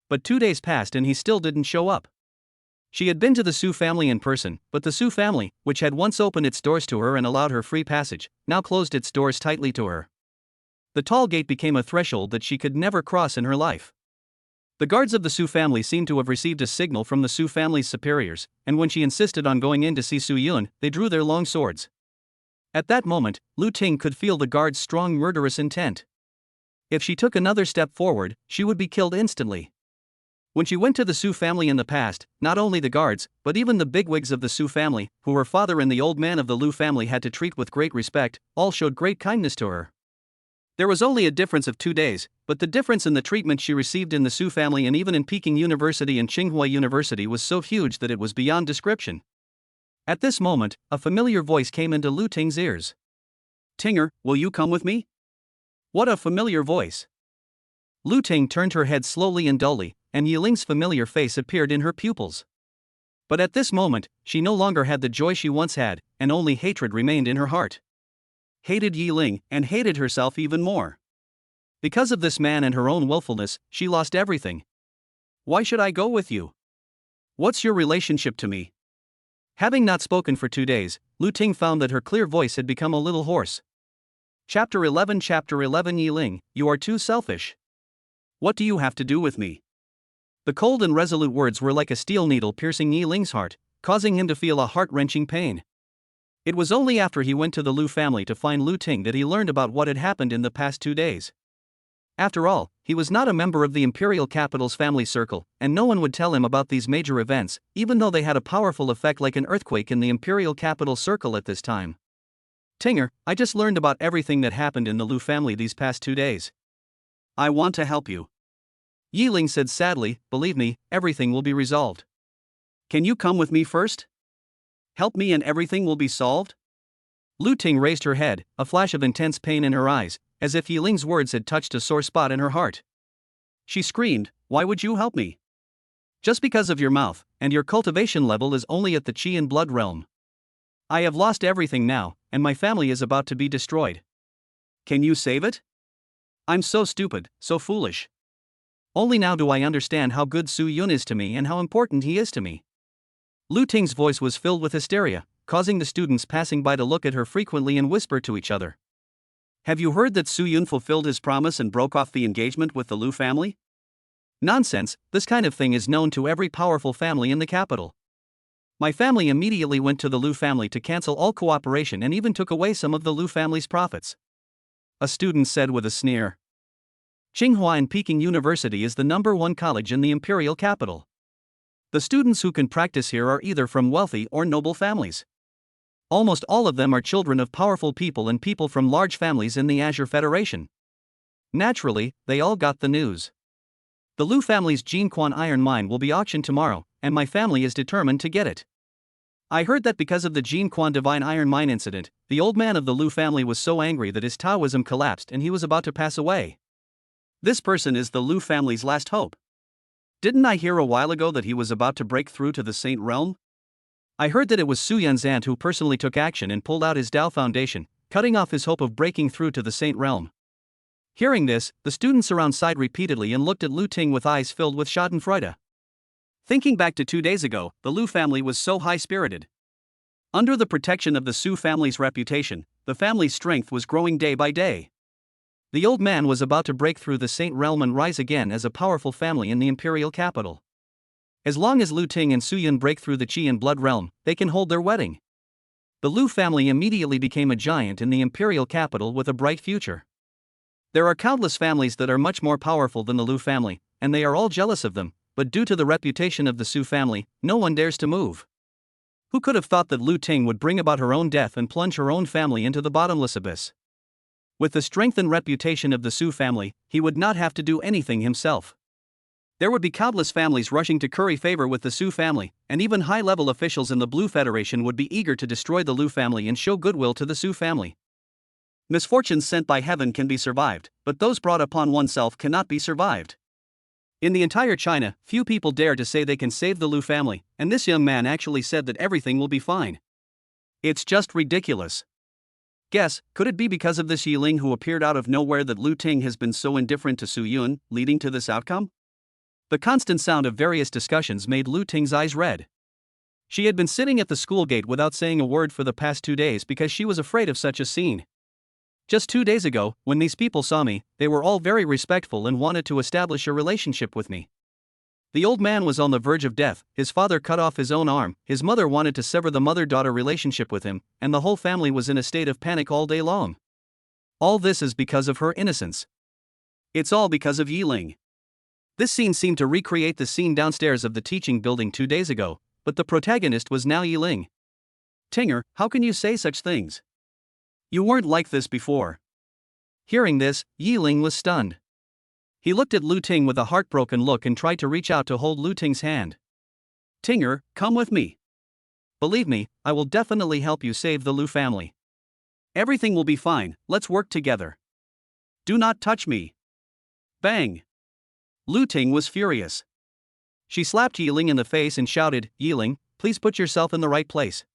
But 2 days passed and he still didn't show up. She had been to the Su family in person, but the Su family, which had once opened its doors to her and allowed her free passage, now closed its doors tightly to her. The tall gate became a threshold that she could never cross in her life. The guards of the Su family seemed to have received a signal from the Su family's superiors, and when she insisted on going in to see Su Yun, they drew their long swords. At that moment, Lu Ting could feel the guards' strong murderous intent. If she took another step forward, she would be killed instantly. When she went to the Su family in the past, not only the guards, but even the bigwigs of the Su family, who her father and the old man of the Lu family had to treat with great respect, all showed great kindness to her. There was only a difference of 2 days, but the difference in the treatment she received in the Su family and even in Peking University and Tsinghua University was so huge that it was beyond description. At this moment, a familiar voice came into Lu Ting's ears. "Tinger, will you come with me?" What a familiar voice! Lu Ting turned her head slowly and dully, and Yiling's familiar face appeared in her pupils. But at this moment, she no longer had the joy she once had, and only hatred remained in her heart. Hated Yiling, and hated herself even more. Because of this man and her own willfulness, she lost everything. "Why should I go with you? What's your relationship to me?" Having not spoken for 2 days, Lu Ting found that her clear voice had become a little hoarse. Chapter 11 Yiling, you are too selfish. What do you have to do with me? The cold and resolute words were like a steel needle piercing Yiling's heart, causing him to feel a heart-wrenching pain. It was only after he went to the Lu family to find Lu Ting that he learned about what had happened in the past 2 days. After all, he was not a member of the imperial capital's family circle, and no one would tell him about these major events, even though they had a powerful effect like an earthquake in the imperial capital circle at this time. "Tinger, I just learned about everything that happened in the Lu family these past 2 days. I want to help you." Yiling said sadly, "Believe me, everything will be resolved. Can you come with me first? Help me and everything will be solved?" Lu Ting raised her head, a flash of intense pain in her eyes, as if Yiling's words had touched a sore spot in her heart. She screamed, "Why would you help me? Just because of your mouth, and your cultivation level is only at the Qi and blood realm. I have lost everything now, and my family is about to be destroyed. Can you save it? I'm so stupid, so foolish. Only now do I understand how good Su Yun is to me and how important he is to me." Lu Ting's voice was filled with hysteria, causing the students passing by to look at her frequently and whisper to each other. "Have you heard that Su Yun fulfilled his promise and broke off the engagement with the Lu family?" "Nonsense, this kind of thing is known to every powerful family in the capital. My family immediately went to the Lu family to cancel all cooperation and even took away some of the Lu family's profits," a student said with a sneer. "Tsinghua and Peking University is the #1 college in the imperial capital. The students who can practice here are either from wealthy or noble families. Almost all of them are children of powerful people and people from large families in the Azure Federation. Naturally, they all got the news. The Lu family's Jinquan iron mine will be auctioned tomorrow, and my family is determined to get it. I heard that because of the Jinquan divine iron mine incident, the old man of the Lu family was so angry that his Taoism collapsed and he was about to pass away. This person is the Lu family's last hope. Didn't I hear a while ago that he was about to break through to the Saint Realm? I heard that it was Su Yun's aunt who personally took action and pulled out his Dao foundation, cutting off his hope of breaking through to the Saint Realm." Hearing this, the students around sighed repeatedly and looked at Lu Ting with eyes filled with schadenfreude. Thinking back to 2 days ago, the Lu family was so high-spirited. Under the protection of the Su family's reputation, the family's strength was growing day by day. The old man was about to break through the Saint realm and rise again as a powerful family in the imperial capital. As long as Lu Ting and Su Yun break through the Qi and Blood realm, they can hold their wedding. The Lu family immediately became a giant in the imperial capital with a bright future. There are countless families that are much more powerful than the Lu family, and they are all jealous of them, but due to the reputation of the Su family, no one dares to move. Who could have thought that Lu Ting would bring about her own death and plunge her own family into the bottomless abyss? With the strength and reputation of the Su family, he would not have to do anything himself. There would be countless families rushing to curry favor with the Su family, and even high-level officials in the Blue Federation would be eager to destroy the Lu family and show goodwill to the Su family. Misfortunes sent by heaven can be survived, but those brought upon oneself cannot be survived. In the entire China, few people dare to say they can save the Lu family, and this young man actually said that everything will be fine. It's just ridiculous. Guess, could it be because of this Yiling who appeared out of nowhere that Lu Ting has been so indifferent to Su Yun, leading to this outcome? The constant sound of various discussions made Lu Ting's eyes red. She had been sitting at the school gate without saying a word for the past 2 days because she was afraid of such a scene. Just 2 days ago, when these people saw me, they were all very respectful and wanted to establish a relationship with me. The old man was on the verge of death, his father cut off his own arm, his mother wanted to sever the mother-daughter relationship with him, and the whole family was in a state of panic all day long. All this is because of her innocence. It's all because of Yiling. This scene seemed to recreate the scene downstairs of the teaching building 2 days ago, but the protagonist was now Yiling. Tinger, how can you say such things? You weren't like this before. Hearing this, Yiling was stunned. He looked at Lu Ting with a heartbroken look and tried to reach out to hold Lu Ting's hand. Tinger, come with me. Believe me, I will definitely help you save the Lu family. Everything will be fine, let's work together. Do not touch me. Bang! Lu Ting was furious. She slapped Yiling in the face and shouted, Yiling, please put yourself in the right place.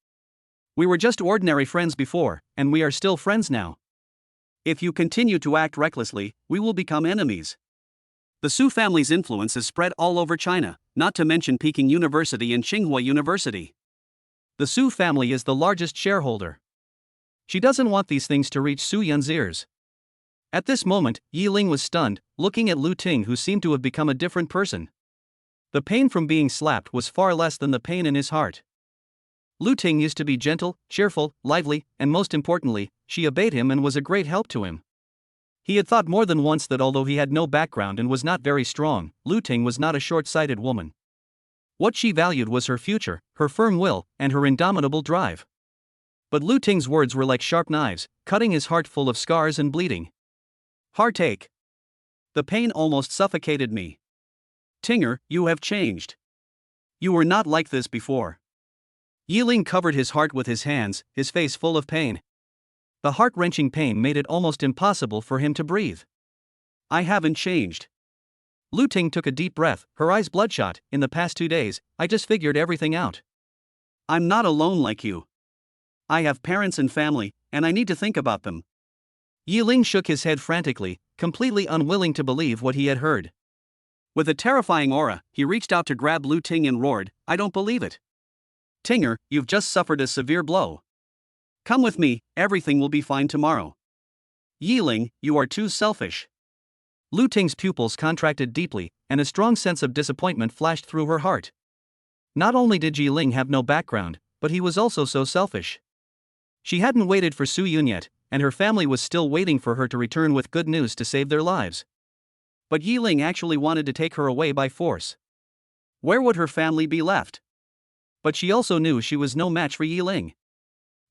We were just ordinary friends before, and we are still friends now. If you continue to act recklessly, we will become enemies. The Su family's influence is spread all over China, not to mention Peking University and Tsinghua University. The Su family is the largest shareholder. She doesn't want these things to reach Su Yun's ears. At this moment, Yiling was stunned, looking at Lu Ting, who seemed to have become a different person. The pain from being slapped was far less than the pain in his heart. Lu Ting used to be gentle, cheerful, lively, and most importantly, she obeyed him and was a great help to him. He had thought more than once that although he had no background and was not very strong, Lu Ting was not a short-sighted woman. What she valued was her future, her firm will, and her indomitable drive. But Lu Ting's words were like sharp knives, cutting his heart full of scars and bleeding. Heartache. The pain almost suffocated me. Tinger, you have changed. You were not like this before. Yiling covered his heart with his hands, his face full of pain. The heart-wrenching pain made it almost impossible for him to breathe. I haven't changed. Lu Ting took a deep breath, her eyes bloodshot. In the past 2 days, I just figured everything out. I'm not alone like you. I have parents and family, and I need to think about them. Yiling shook his head frantically, completely unwilling to believe what he had heard. With a terrifying aura, he reached out to grab Lu Ting and roared, I don't believe it. Tinger, you've just suffered a severe blow. Come with me, everything will be fine tomorrow. Yiling, you are too selfish. Lu Ting's pupils contracted deeply, and a strong sense of disappointment flashed through her heart. Not only did Yiling have no background, but he was also so selfish. She hadn't waited for Su Yun yet, and her family was still waiting for her to return with good news to save their lives. But Yiling actually wanted to take her away by force. Where would her family be left? But she also knew she was no match for Yiling.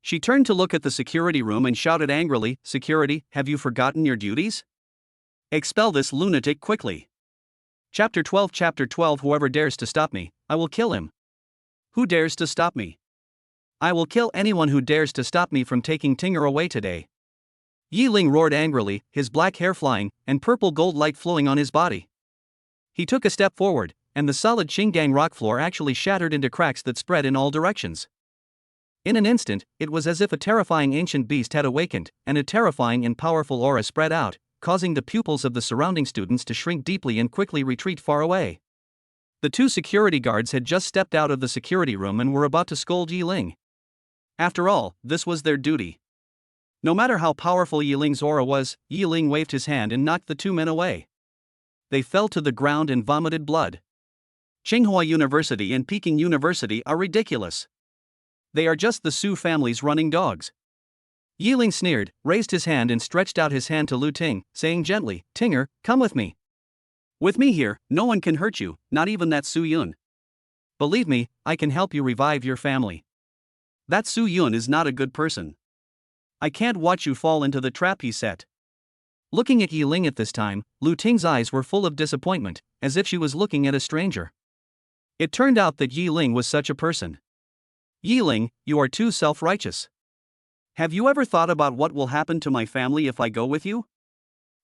She turned to look at the security room and shouted angrily, Security, have you forgotten your duties? Expel this lunatic quickly. Chapter 12 Whoever dares to stop me, I will kill him. Who dares to stop me? I will kill anyone who dares to stop me from taking Tinger away today. Yiling roared angrily, his black hair flying, and purple gold light flowing on his body. He took a step forward, and the solid Qinggang rock floor actually shattered into cracks that spread in all directions. In an instant, it was as if a terrifying ancient beast had awakened, and a terrifying and powerful aura spread out, causing the pupils of the surrounding students to shrink deeply and quickly retreat far away. The 2 security guards had just stepped out of the security room and were about to scold Yiling. After all, this was their duty. No matter how powerful Yiling's aura was, Yiling waved his hand and knocked the two men away. They fell to the ground and vomited blood. Tsinghua University and Peking University are ridiculous. They are just the Su family's running dogs. Yiling sneered, raised his hand and stretched out his hand to Lu Ting, saying gently, "Tinger, come with me. With me here, no one can hurt you, not even that Su Yun. Believe me, I can help you revive your family. That Su Yun is not a good person. I can't watch you fall into the trap he set." Looking at Yiling at this time, Lu Ting's eyes were full of disappointment, as if she was looking at a stranger. It turned out that Yiling was such a person. "Yiling, you are too self-righteous. Have you ever thought about what will happen to my family if I go with you?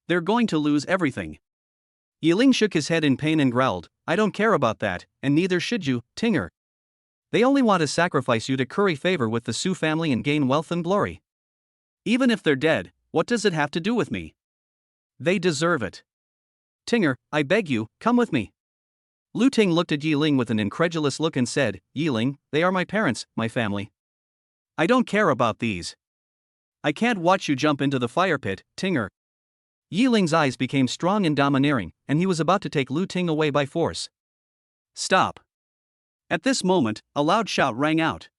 They're going to lose everything." Yiling shook his head in pain and growled, "I don't care about that, and neither should you, Tinger. They only want to sacrifice you to curry favor with the Su family and gain wealth and glory. Even if they're dead, what does it have to do with me? They deserve it. Tinger, I beg you, come with me." Lu Ting looked at Yiling with an incredulous look and said, "Yiling, they are my parents, my family. I don't care about these. I can't watch you jump into the fire pit, Tinger." Yiling's eyes became strong and domineering, and he was about to take Lu Ting away by force. "Stop." At this moment, a loud shout rang out.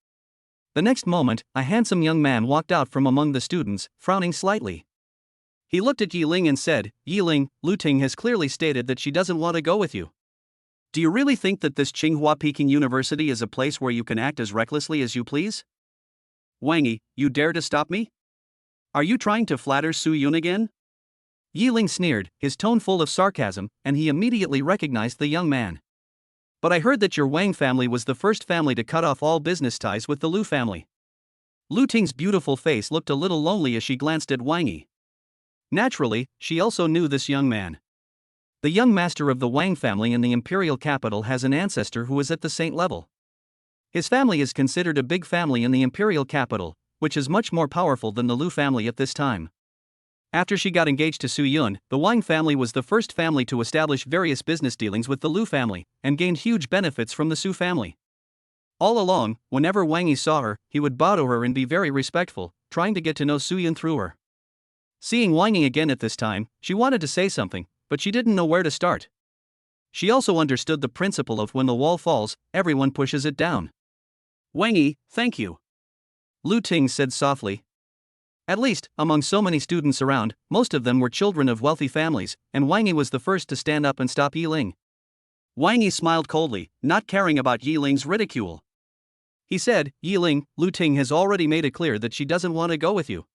The next moment, a handsome young man walked out from among the students, frowning slightly. He looked at Yiling and said, "Yiling, Lu Ting has clearly stated that she doesn't want to go with you. Do you really think that this Tsinghua Peking University is a place where you can act as recklessly as you please? Wang Yi, you dare to stop me? Are you trying to flatter Su Yun again?" Yiling sneered, his tone full of sarcasm, and he immediately recognized the young man. "But I heard that your Wang family was the first family to cut off all business ties with the Lu family." Lu Ting's beautiful face looked a little lonely as she glanced at Wang Yi. Naturally, she also knew this young man. The young master of the Wang family in the imperial capital has an ancestor who is at the saint level. His family is considered a big family in the imperial capital, which is much more powerful than the Lu family at this time. After she got engaged to Su Yun, the Wang family was the first family to establish various business dealings with the Lu family, and gained huge benefits from the Su family. All along, whenever Wang Yi saw her, he would bow to her and be very respectful, trying to get to know Su Yun through her. Seeing Wang Yi again at this time, she wanted to say something, but she didn't know where to start. She also understood the principle of when the wall falls, everyone pushes it down. "Wang Yi, thank you," Lu Ting said softly. At least, among so many students around, most of them were children of wealthy families, and Wang Yi was the first to stand up and stop Yiling. Wang Yi smiled coldly, not caring about Yiling's ridicule. He said, "Yiling, Lu Ting has already made it clear that she doesn't want to go with you.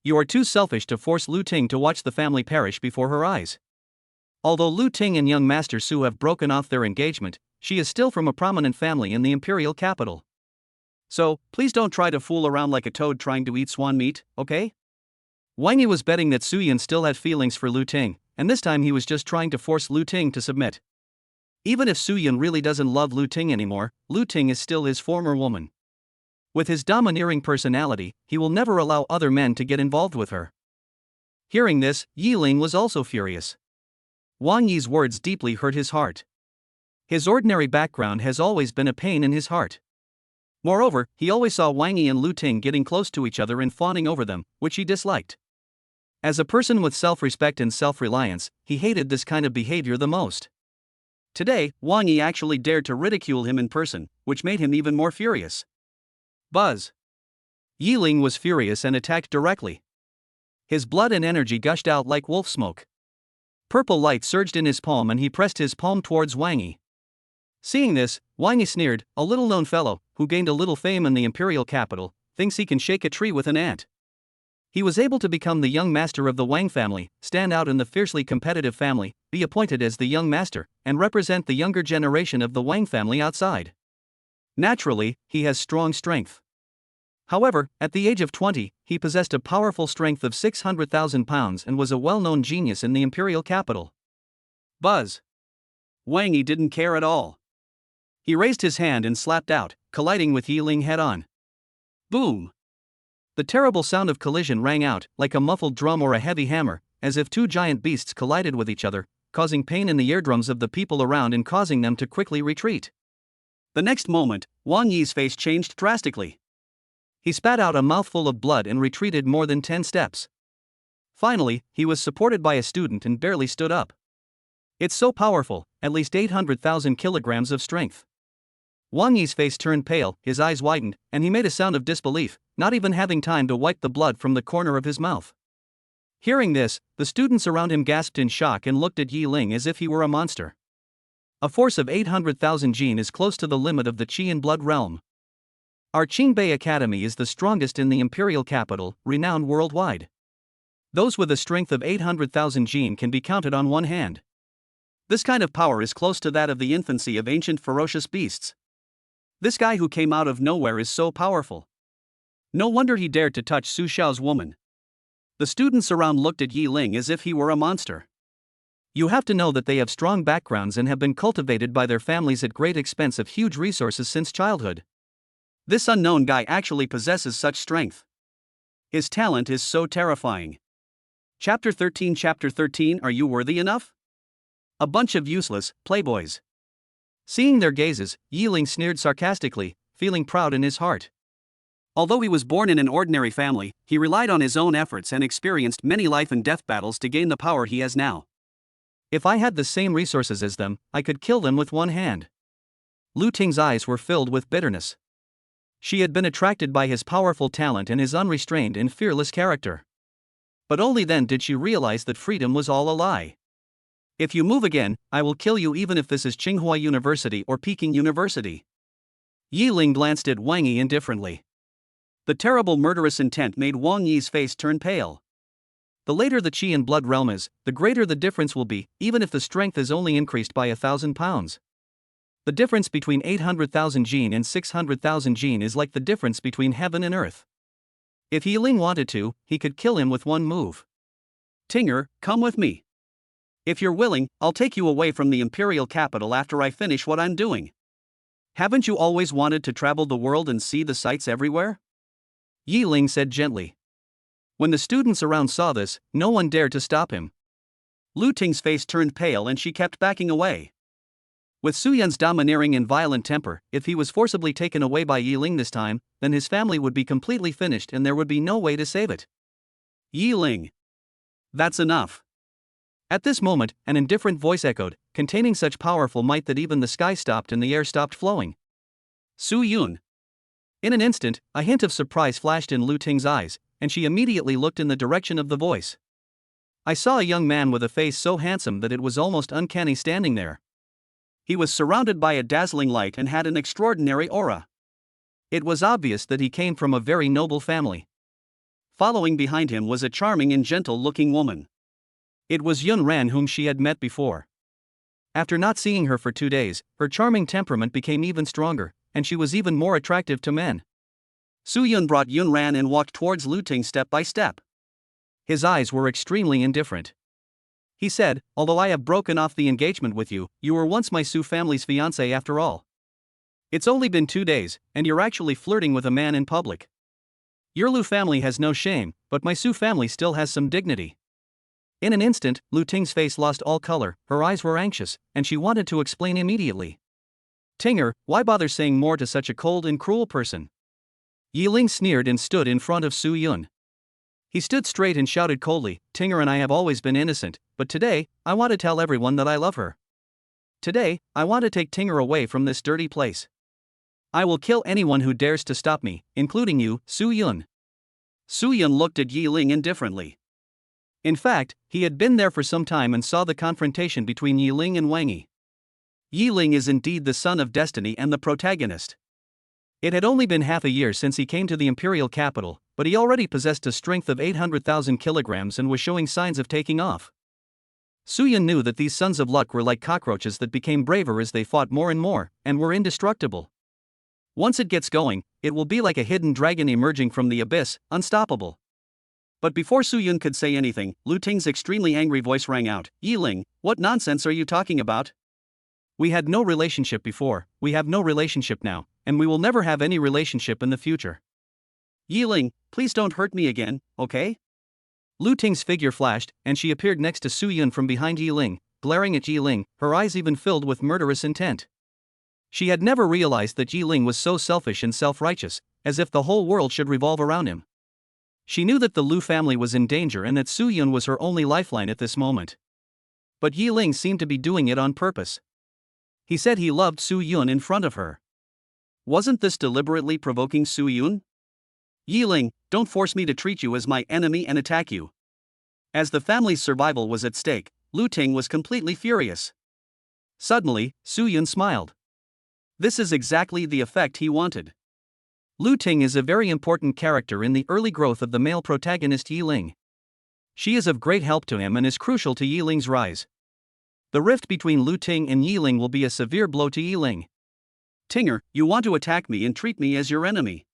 You are too selfish to force Lu Ting to watch the family perish before her eyes." Although Lu Ting and young Master Su have broken off their engagement, she is still from a prominent family in the imperial capital. So, please don't try to fool around like a toad trying to eat swan meat, okay? Wang Yi was betting that Su Yun still had feelings for Lu Ting, and this time he was just trying to force Lu Ting to submit. Even if Su Yun really doesn't love Lu Ting anymore, Lu Ting is still his former woman. With his domineering personality, he will never allow other men to get involved with her. Hearing this, Yiling was also furious. Wang Yi's words deeply hurt his heart. His ordinary background has always been a pain in his heart. Moreover, he always saw Wang Yi and Lu Ting getting close to each other and fawning over them, which he disliked. As a person with self-respect and self-reliance, he hated this kind of behavior the most. Today, Wang Yi actually dared to ridicule him in person, which made him even more furious. Buzz! Yiling was furious and attacked directly. His blood and energy gushed out like wolf smoke. Purple light surged in his palm and he pressed his palm towards Wang Yi. Seeing this, Wang Yi sneered, "A little-known fellow, who gained a little fame in the imperial capital, thinks he can shake a tree with an ant." He was able to become the young master of the Wang family, stand out in the fiercely competitive family, be appointed as the young master, and represent the younger generation of the Wang family outside. Naturally, he has strong strength. However, at the age of 20, he possessed a powerful strength of 600,000 pounds and was a well-known genius in the imperial capital. Buzz! Wang Yi didn't care at all. He raised his hand and slapped out, colliding with Yiling head-on. Boom! The terrible sound of collision rang out, like a muffled drum or a heavy hammer, as if two giant beasts collided with each other, causing pain in the eardrums of the people around and causing them to quickly retreat. The next moment, Wang Yi's face changed drastically. He spat out a mouthful of blood and retreated more than 10 steps. Finally, he was supported by a student and barely stood up. It's so powerful, at least 800,000 kilograms of strength. Wang Yi's face turned pale, his eyes widened, and he made a sound of disbelief, not even having time to wipe the blood from the corner of his mouth. Hearing this, the students around him gasped in shock and looked at Yi Ling as if he were a monster. A force of 800,000 jin is close to the limit of the Qi and Blood realm. Our Qingbei Academy is the strongest in the imperial capital, renowned worldwide. Those with a strength of 800,000 jin can be counted on one hand. This kind of power is close to that of the infancy of ancient ferocious beasts. This guy who came out of nowhere is so powerful. No wonder he dared to touch Su Xiao's woman. The students around looked at Yi Ling as if he were a monster. You have to know that they have strong backgrounds and have been cultivated by their families at great expense of huge resources since childhood. This unknown guy actually possesses such strength. His talent is so terrifying. Chapter 13. Are you worthy enough? A bunch of useless playboys. Seeing their gazes, Yi Ling sneered sarcastically, feeling proud in his heart. Although he was born in an ordinary family, he relied on his own efforts and experienced many life and death battles to gain the power he has now. If I had the same resources as them, I could kill them with one hand. Lu Ting's eyes were filled with bitterness. She had been attracted by his powerful talent and his unrestrained and fearless character. But only then did she realize that freedom was all a lie. If you move again, I will kill you even if this is Tsinghua University or Peking University. Yi Ling glanced at Wang Yi indifferently. The terrible murderous intent made Wang Yi's face turn pale. The later the Qi and Blood realm is, the greater the difference will be, even if the strength is only increased by 1,000 pounds. The difference between 800,000 jin and 600,000 jin is like the difference between heaven and earth. If Yi Ling wanted to, he could kill him with one move. Tinger, come with me. If you're willing, I'll take you away from the imperial capital after I finish what I'm doing. Haven't you always wanted to travel the world and see the sights everywhere? Yi Ling said gently. When the students around saw this, no one dared to stop him. Lu Ting's face turned pale and she kept backing away. With Su Yun's domineering and violent temper, if he was forcibly taken away by Yi Ling this time, then his family would be completely finished and there would be no way to save it. Yi Ling. That's enough. At this moment, an indifferent voice echoed, containing such powerful might that even the sky stopped and the air stopped flowing. Su Yun. In an instant, a hint of surprise flashed in Lu Ting's eyes, and she immediately looked in the direction of the voice. I saw a young man with a face so handsome that it was almost uncanny standing there. He was surrounded by a dazzling light and had an extraordinary aura. It was obvious that he came from a very noble family. Following behind him was a charming and gentle-looking woman. It was Yun Ran whom she had met before. After not seeing her for 2 days, her charming temperament became even stronger, and she was even more attractive to men. Su Yun brought Yun Ran and walked towards Lu Ting step by step. His eyes were extremely indifferent. He said, although I have broken off the engagement with you, you were once my Su family's fiancé after all. It's only been 2 days, and you're actually flirting with a man in public. Your Lu family has no shame, but my Su family still has some dignity. In an instant, Lu Ting's face lost all color, her eyes were anxious, and she wanted to explain immediately. Tinger, why bother saying more to such a cold and cruel person? Yi Ling sneered and stood in front of Su Yun. He stood straight and shouted coldly, Tinger and I have always been innocent, but today, I want to tell everyone that I love her. Today, I want to take Tinger away from this dirty place. I will kill anyone who dares to stop me, including you, Su Yun. Su Yun looked at Yi Ling indifferently. In fact, he had been there for some time and saw the confrontation between Yi Ling and Wang Yi. Yi Ling is indeed the son of destiny and the protagonist. It had only been half a year since he came to the imperial capital, but he already possessed a strength of 800,000 kilograms and was showing signs of taking off. Su Yun knew that these sons of luck were like cockroaches that became braver as they fought more and more, and were indestructible. Once it gets going, it will be like a hidden dragon emerging from the abyss, unstoppable. But before Su Yun could say anything, Lu Ting's extremely angry voice rang out, Yi Ling, what nonsense are you talking about? We had no relationship before, we have no relationship now, and we will never have any relationship in the future. Yi Ling, please don't hurt me again, okay? Lu Ting's figure flashed, and she appeared next to Su Yun from behind Yi Ling, glaring at Yi Ling, her eyes even filled with murderous intent. She had never realized that Yi Ling was so selfish and self-righteous, as if the whole world should revolve around him. She knew that the Lu family was in danger and that Su Yun was her only lifeline at this moment. But Yi Ling seemed to be doing it on purpose. He said he loved Su Yun in front of her. Wasn't this deliberately provoking Su Yun? Yi Ling, don't force me to treat you as my enemy and attack you. As the family's survival was at stake, Lu Ting was completely furious. Suddenly, Su Yun smiled. This is exactly the effect he wanted. Lu Ting is a very important character in the early growth of the male protagonist Yi Ling. She is of great help to him and is crucial to Yi Ling's rise. The rift between Lu Ting and Yi Ling will be a severe blow to Yi Ling. Tinger, you want to attack me and treat me as your enemy.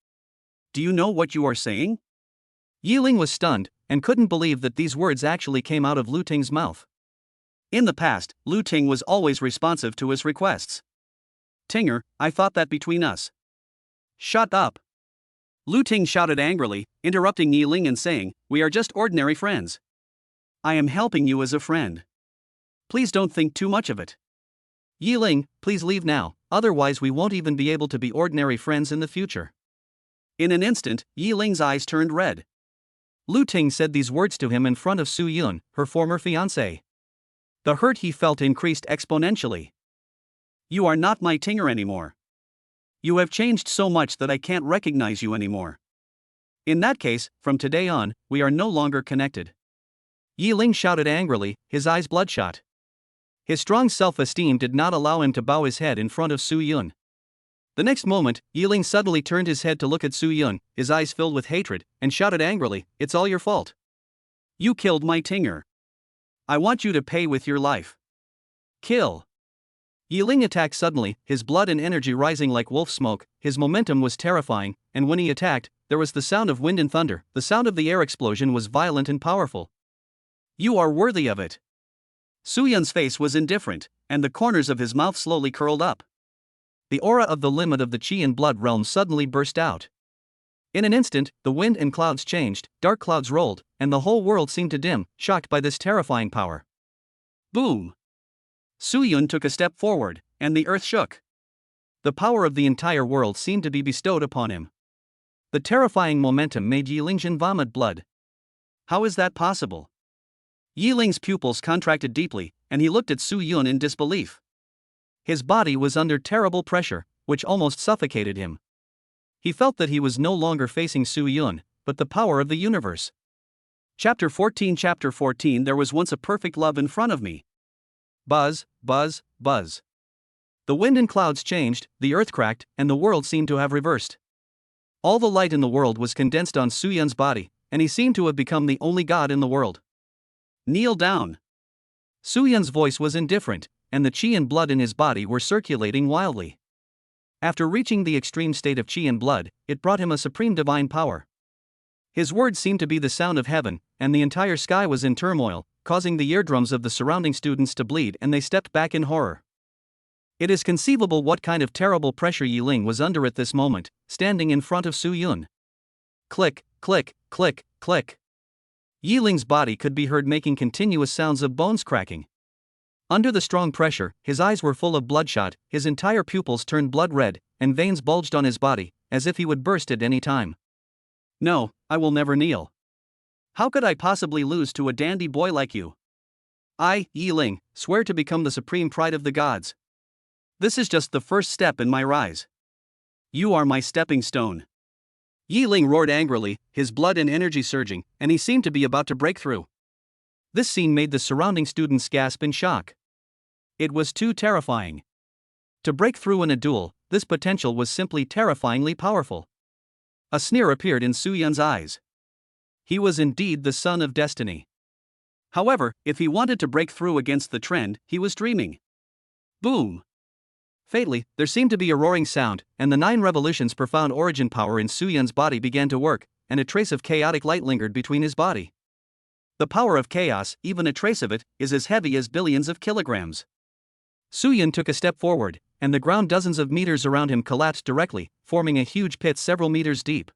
Do you know what you are saying? Yi Ling was stunned and couldn't believe that these words actually came out of Lu Ting's mouth. In the past, Lu Ting was always responsive to his requests. Tinger, I thought that between us. Shut up. Lu Ting shouted angrily, interrupting Yi Ling and saying, we are just ordinary friends. I am helping you as a friend. Please don't think too much of it. Yi Ling, please leave now, otherwise we won't even be able to be ordinary friends in the future. In an instant, Yi Ling's eyes turned red. Lu Ting said these words to him in front of Su Yun, her former fiancée. The hurt he felt increased exponentially. You are not my Tinger anymore. You have changed so much that I can't recognize you anymore. In that case, from today on, we are no longer connected. Yi Ling shouted angrily, his eyes bloodshot. His strong self-esteem did not allow him to bow his head in front of Su Yun. The next moment, Yi Ling suddenly turned his head to look at Su Yun, his eyes filled with hatred, and shouted angrily, it's all your fault. You killed my Tinger. I want you to pay with your life. Kill. Yi Ling attacked suddenly, his blood and energy rising like wolf smoke. His momentum was terrifying, and when he attacked, there was the sound of wind and thunder. The sound of the air explosion was violent and powerful. You are worthy of it. Su Yun's face was indifferent, and the corners of his mouth slowly curled up. The aura of the limit of the Qi and blood realm suddenly burst out. In an instant, the wind and clouds changed, dark clouds rolled, and the whole world seemed to dim, shocked by this terrifying power. Boom! Su Yun took a step forward, and the earth shook. The power of the entire world seemed to be bestowed upon him. The terrifying momentum made Yi Lingjin vomit blood. How is that possible? Yi Ling's pupils contracted deeply, and he looked at Su Yun in disbelief. His body was under terrible pressure, which almost suffocated him. He felt that he was no longer facing Su Yun, but the power of the universe. Chapter 14 There was once a perfect love in front of me. Buzz, buzz, buzz. The wind and clouds changed, the earth cracked, and the world seemed to have reversed. All the light in the world was condensed on Su Yun's body, and he seemed to have become the only god in the world. Kneel down. Su Yun's voice was indifferent, and the qi and blood in his body were circulating wildly. After reaching the extreme state of qi and blood, it brought him a supreme divine power. His words seemed to be the sound of heaven, and the entire sky was in turmoil, causing the eardrums of the surrounding students to bleed, and they stepped back in horror. It is conceivable what kind of terrible pressure Yi Ling was under at this moment, standing in front of Su Yun. Click, click, click, click. Yi Ling's body could be heard making continuous sounds of bones cracking. Under the strong pressure, his eyes were full of bloodshot, his entire pupils turned blood red, and veins bulged on his body, as if he would burst at any time. No, I will never kneel. How could I possibly lose to a dandy boy like you? I, Yi Ling, swear to become the supreme pride of the gods. This is just the first step in my rise. You are my stepping stone. Yi Ling roared angrily, his blood and energy surging, and he seemed to be about to break through. This scene made the surrounding students gasp in shock. It was too terrifying. To break through in a duel, this potential was simply terrifyingly powerful. A sneer appeared in Su Yun's eyes. He was indeed the son of destiny. However, if he wanted to break through against the trend, he was dreaming. Boom! Fatally, there seemed to be a roaring sound, and the 9 revolutions' profound origin power in Su Yun's body began to work, and a trace of chaotic light lingered between his body. The power of chaos, even a trace of it, is as heavy as billions of kilograms. Su Yun took a step forward, and the ground dozens of meters around him collapsed directly, forming a huge pit several meters deep.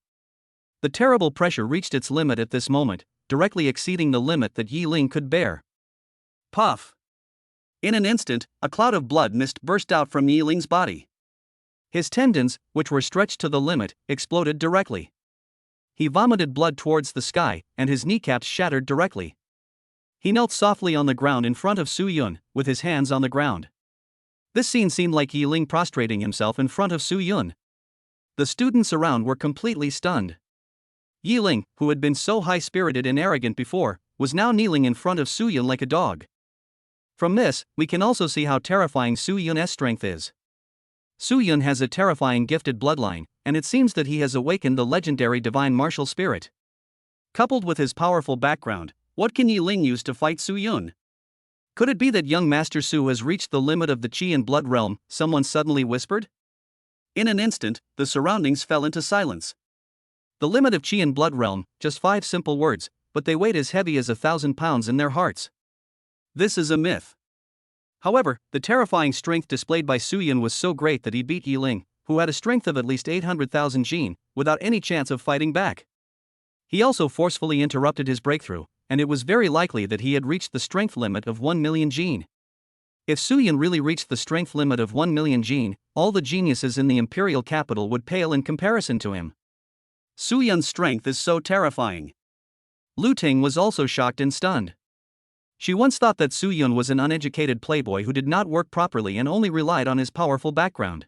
The terrible pressure reached its limit at this moment, directly exceeding the limit that Yi Ling could bear. Puff! In an instant, a cloud of blood mist burst out from Yi Ling's body. His tendons, which were stretched to the limit, exploded directly. He vomited blood towards the sky, and his kneecaps shattered directly. He knelt softly on the ground in front of Su Yun, with his hands on the ground. This scene seemed like Yi Ling prostrating himself in front of Su Yun. The students around were completely stunned. Yi Ling, who had been so high-spirited and arrogant before, was now kneeling in front of Su Yun like a dog. From this, we can also see how terrifying Su Yun's strength is. Su Yun has a terrifying gifted bloodline, and it seems that he has awakened the legendary divine martial spirit. Coupled with his powerful background, what can Yi Ling use to fight Su Yun? Could it be that young Master Su has reached the limit of the Qi and blood realm? Someone suddenly whispered. In an instant, the surroundings fell into silence. The limit of Qi and blood realm, just 5 simple words, but they weighed as heavy as 1,000 pounds in their hearts. This is a myth. However, the terrifying strength displayed by Su Yun was so great that he beat Yi Ling, who had a strength of at least 800,000 jin, without any chance of fighting back. He also forcefully interrupted his breakthrough, and it was very likely that he had reached the strength limit of 1 million jin. If Su Yun really reached the strength limit of 1 million jin, all the geniuses in the imperial capital would pale in comparison to him. Su Yun's strength is so terrifying. Lu Ting was also shocked and stunned. She once thought that Su Yun was an uneducated playboy who did not work properly and only relied on his powerful background.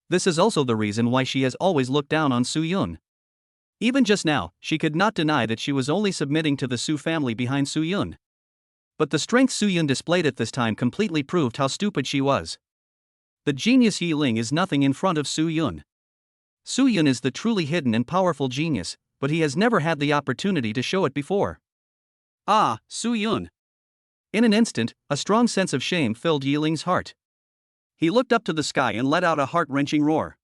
This is also the reason why she has always looked down on Su Yun. Even just now, she could not deny that she was only submitting to the Su family behind Su Yun. But the strength Su Yun displayed at this time completely proved how stupid she was. The genius Yi Ling is nothing in front of Su Yun. Su Yun is the truly hidden and powerful genius, but he has never had the opportunity to show it before. Ah, Su Yun. In an instant, a strong sense of shame filled Yi Ling's heart. He looked up to the sky and let out a heart-wrenching roar.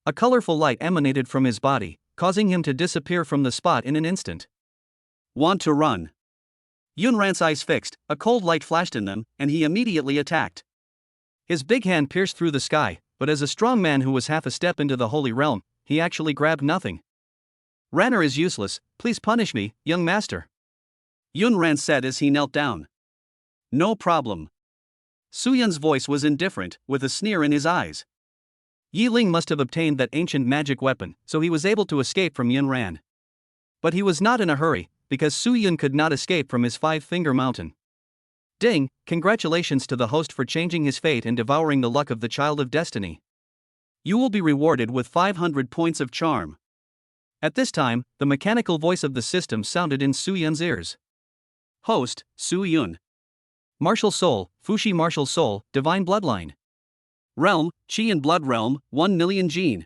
A colorful light emanated from his body, causing him to disappear from the spot in an instant. Want to run? Yun Ran's eyes fixed, a cold light flashed in them, and he immediately attacked. His big hand pierced through the sky, but as a strong man who was half a step into the holy realm, he actually grabbed nothing. Ranner is useless, please punish me, young master. Yun Ran said as he knelt down. No problem. Su Yun's voice was indifferent, with a sneer in his eyes. Yi Ling must have obtained that ancient magic weapon, so he was able to escape from Yun Ran. But he was not in a hurry, because Su Yun could not escape from his 5-finger mountain. Ding, congratulations to the host for changing his fate and devouring the luck of the child of destiny. You will be rewarded with 500 points of charm. At this time, the mechanical voice of the system sounded in Su Yun's ears. Host, Su Yun. Martial Soul, Fushi Martial Soul, Divine Bloodline. Realm, Qi and Blood Realm, 1 million jin.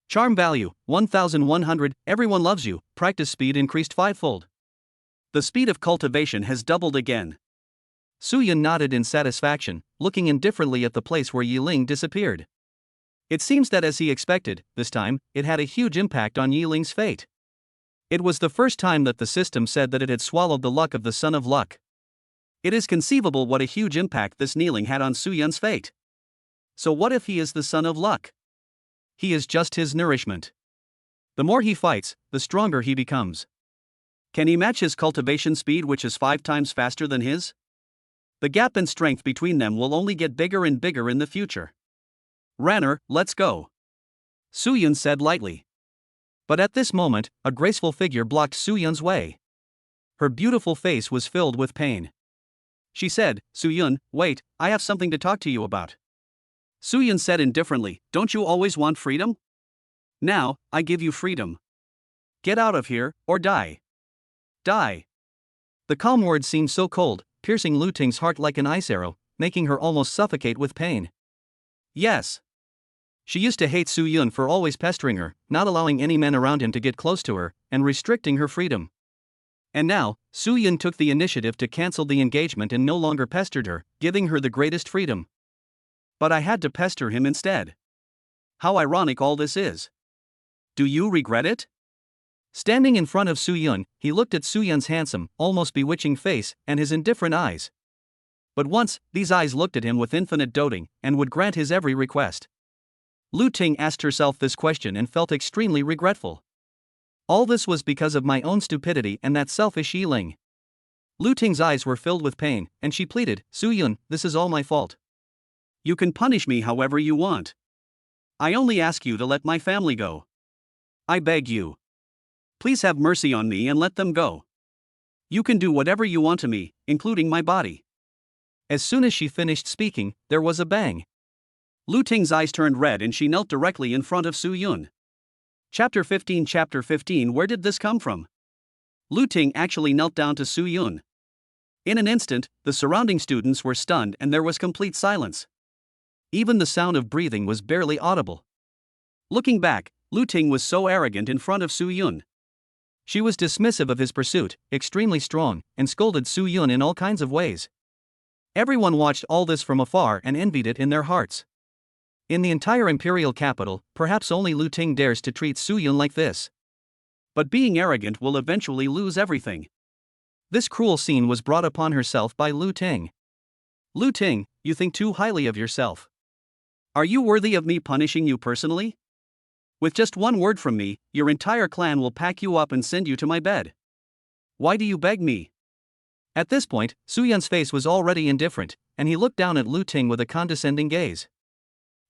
Charm value, 1,100, everyone loves you, practice speed increased 5-fold. The speed of cultivation has doubled again. Su Yun nodded in satisfaction, looking indifferently at the place where Yi Ling disappeared. It seems that as he expected, this time, it had a huge impact on Yi Ling's fate. It was the first time that the system said that it had swallowed the luck of the Son of Luck. It is conceivable what a huge impact this kneeling had on Su Yun's fate. So what if he is the Son of Luck? He is just his nourishment. The more he fights, the stronger he becomes. Can he match his cultivation speed, which is 5 times faster than his? The gap in strength between them will only get bigger and bigger in the future. Ranner, let's go. Su Yun said lightly. But at this moment, a graceful figure blocked Su Yun's way. Her beautiful face was filled with pain. She said, Su Yun, wait, I have something to talk to you about. Su Yun said indifferently, don't you always want freedom? Now, I give you freedom. Get out of here, or die. Die. The calm words seemed so cold, piercing Lu Ting's heart like an ice arrow, making her almost suffocate with pain. Yes. She used to hate Su Yun for always pestering her, not allowing any men around him to get close to her, and restricting her freedom. And now, Su Yun took the initiative to cancel the engagement and no longer pestered her, giving her the greatest freedom. But I had to pester him instead. How ironic all this is. Do you regret it? Standing in front of Su Yun, he looked at Su Yun's handsome, almost bewitching face, and his indifferent eyes. But once, these eyes looked at him with infinite doting, and would grant his every request. Lu Ting asked herself this question and felt extremely regretful. All this was because of my own stupidity and that selfish Yi Ling. Lu Ting's eyes were filled with pain, and she pleaded, Su Yun, this is all my fault. You can punish me however you want. I only ask you to let my family go. I beg you. Please have mercy on me and let them go. You can do whatever you want to me, including my body. As soon as she finished speaking, there was a bang. Lu Ting's eyes turned red and she knelt directly in front of Su Yun. Chapter 15. Where did this come from? Lu Ting actually knelt down to Su Yun. In an instant, the surrounding students were stunned and there was complete silence. Even the sound of breathing was barely audible. Looking back, Lu Ting was so arrogant in front of Su Yun. She was dismissive of his pursuit, extremely strong, and scolded Su Yun in all kinds of ways. Everyone watched all this from afar and envied it in their hearts. In the entire imperial capital, perhaps only Lu Ting dares to treat Su Yun like this. But being arrogant will eventually lose everything. This cruel scene was brought upon herself by Lu Ting. Lu Ting, you think too highly of yourself. Are you worthy of me punishing you personally? With just one word from me, your entire clan will pack you up and send you to my bed. Why do you beg me? At this point, Su Yun's face was already indifferent, and he looked down at Lu Ting with a condescending gaze.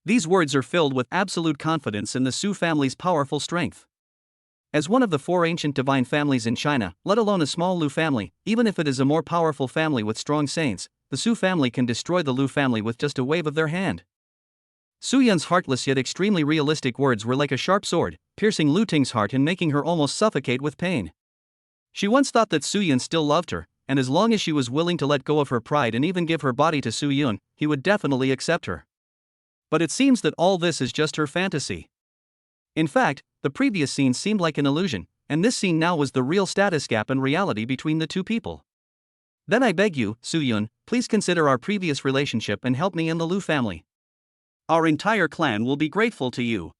These words are filled with absolute confidence in the Su family's powerful strength. As one of the 4 ancient divine families in China, let alone a small Lu family, even if it is a more powerful family with strong saints, the Su family can destroy the Lu family with just a wave of their hand. Su Yun's heartless yet extremely realistic words were like a sharp sword, piercing Lu Ting's heart and making her almost suffocate with pain. She once thought that Su Yun still loved her, and as long as she was willing to let go of her pride and even give her body to Su Yun, he would definitely accept her. But it seems that all this is just her fantasy. In fact, the previous scene seemed like an illusion, and this scene now was the real status gap in reality between the two people. Then I beg you, Su Yun, please consider our previous relationship and help me in the Lu family. Our entire clan will be grateful to you.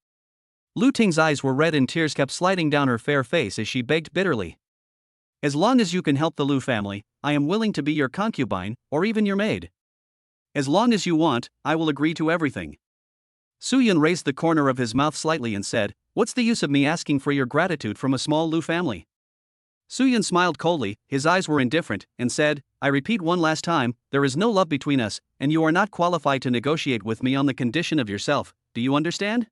Lu Ting's eyes were red and tears kept sliding down her fair face as she begged bitterly. As long as you can help the Lu family, I am willing to be your concubine, or even your maid. As long as you want, I will agree to everything. Su Yun raised the corner of his mouth slightly and said, What's the use of me asking for your gratitude from a small Lu family? Su Yun smiled coldly, his eyes were indifferent, and said, I repeat one last time, there is no love between us, and you are not qualified to negotiate with me on the condition of yourself, do you understand?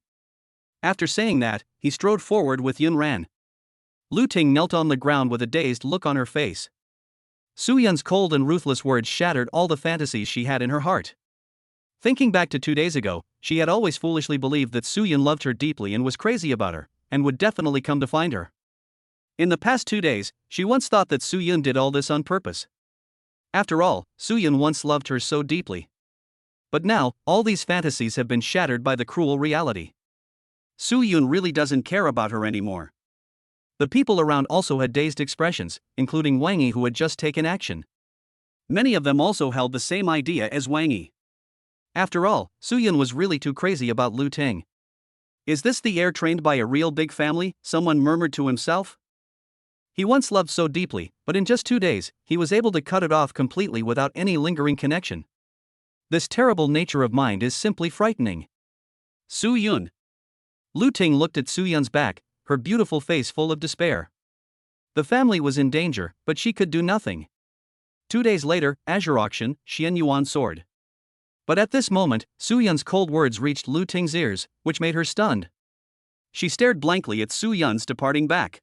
After saying that, he strode forward with Yun Ran. Lu Ting knelt on the ground with a dazed look on her face. Su Yun's cold and ruthless words shattered all the fantasies she had in her heart. Thinking back to 2 days ago, she had always foolishly believed that Su Yun loved her deeply and was crazy about her, and would definitely come to find her. In the past 2 days, she once thought that Su Yun did all this on purpose. After all, Su Yun once loved her so deeply. But now, all these fantasies have been shattered by the cruel reality. Su Yun really doesn't care about her anymore. The people around also had dazed expressions, including Wang Yi, who had just taken action. Many of them also held the same idea as Wang Yi. After all, Su Yun was really too crazy about Lu Ting. Is this the heir trained by a real big family? Someone murmured to himself. He once loved so deeply, but in just 2 days, he was able to cut it off completely without any lingering connection. This terrible nature of mind is simply frightening. Su Yun. Lu Ting looked at Su Yun's back, her beautiful face full of despair. The family was in danger, but she could do nothing. 2 days later, Azure Auction, Xian Yuan Sword. But at this moment, Su Yun's cold words reached Lu Ting's ears, which made her stunned. She stared blankly at Su Yun's departing back.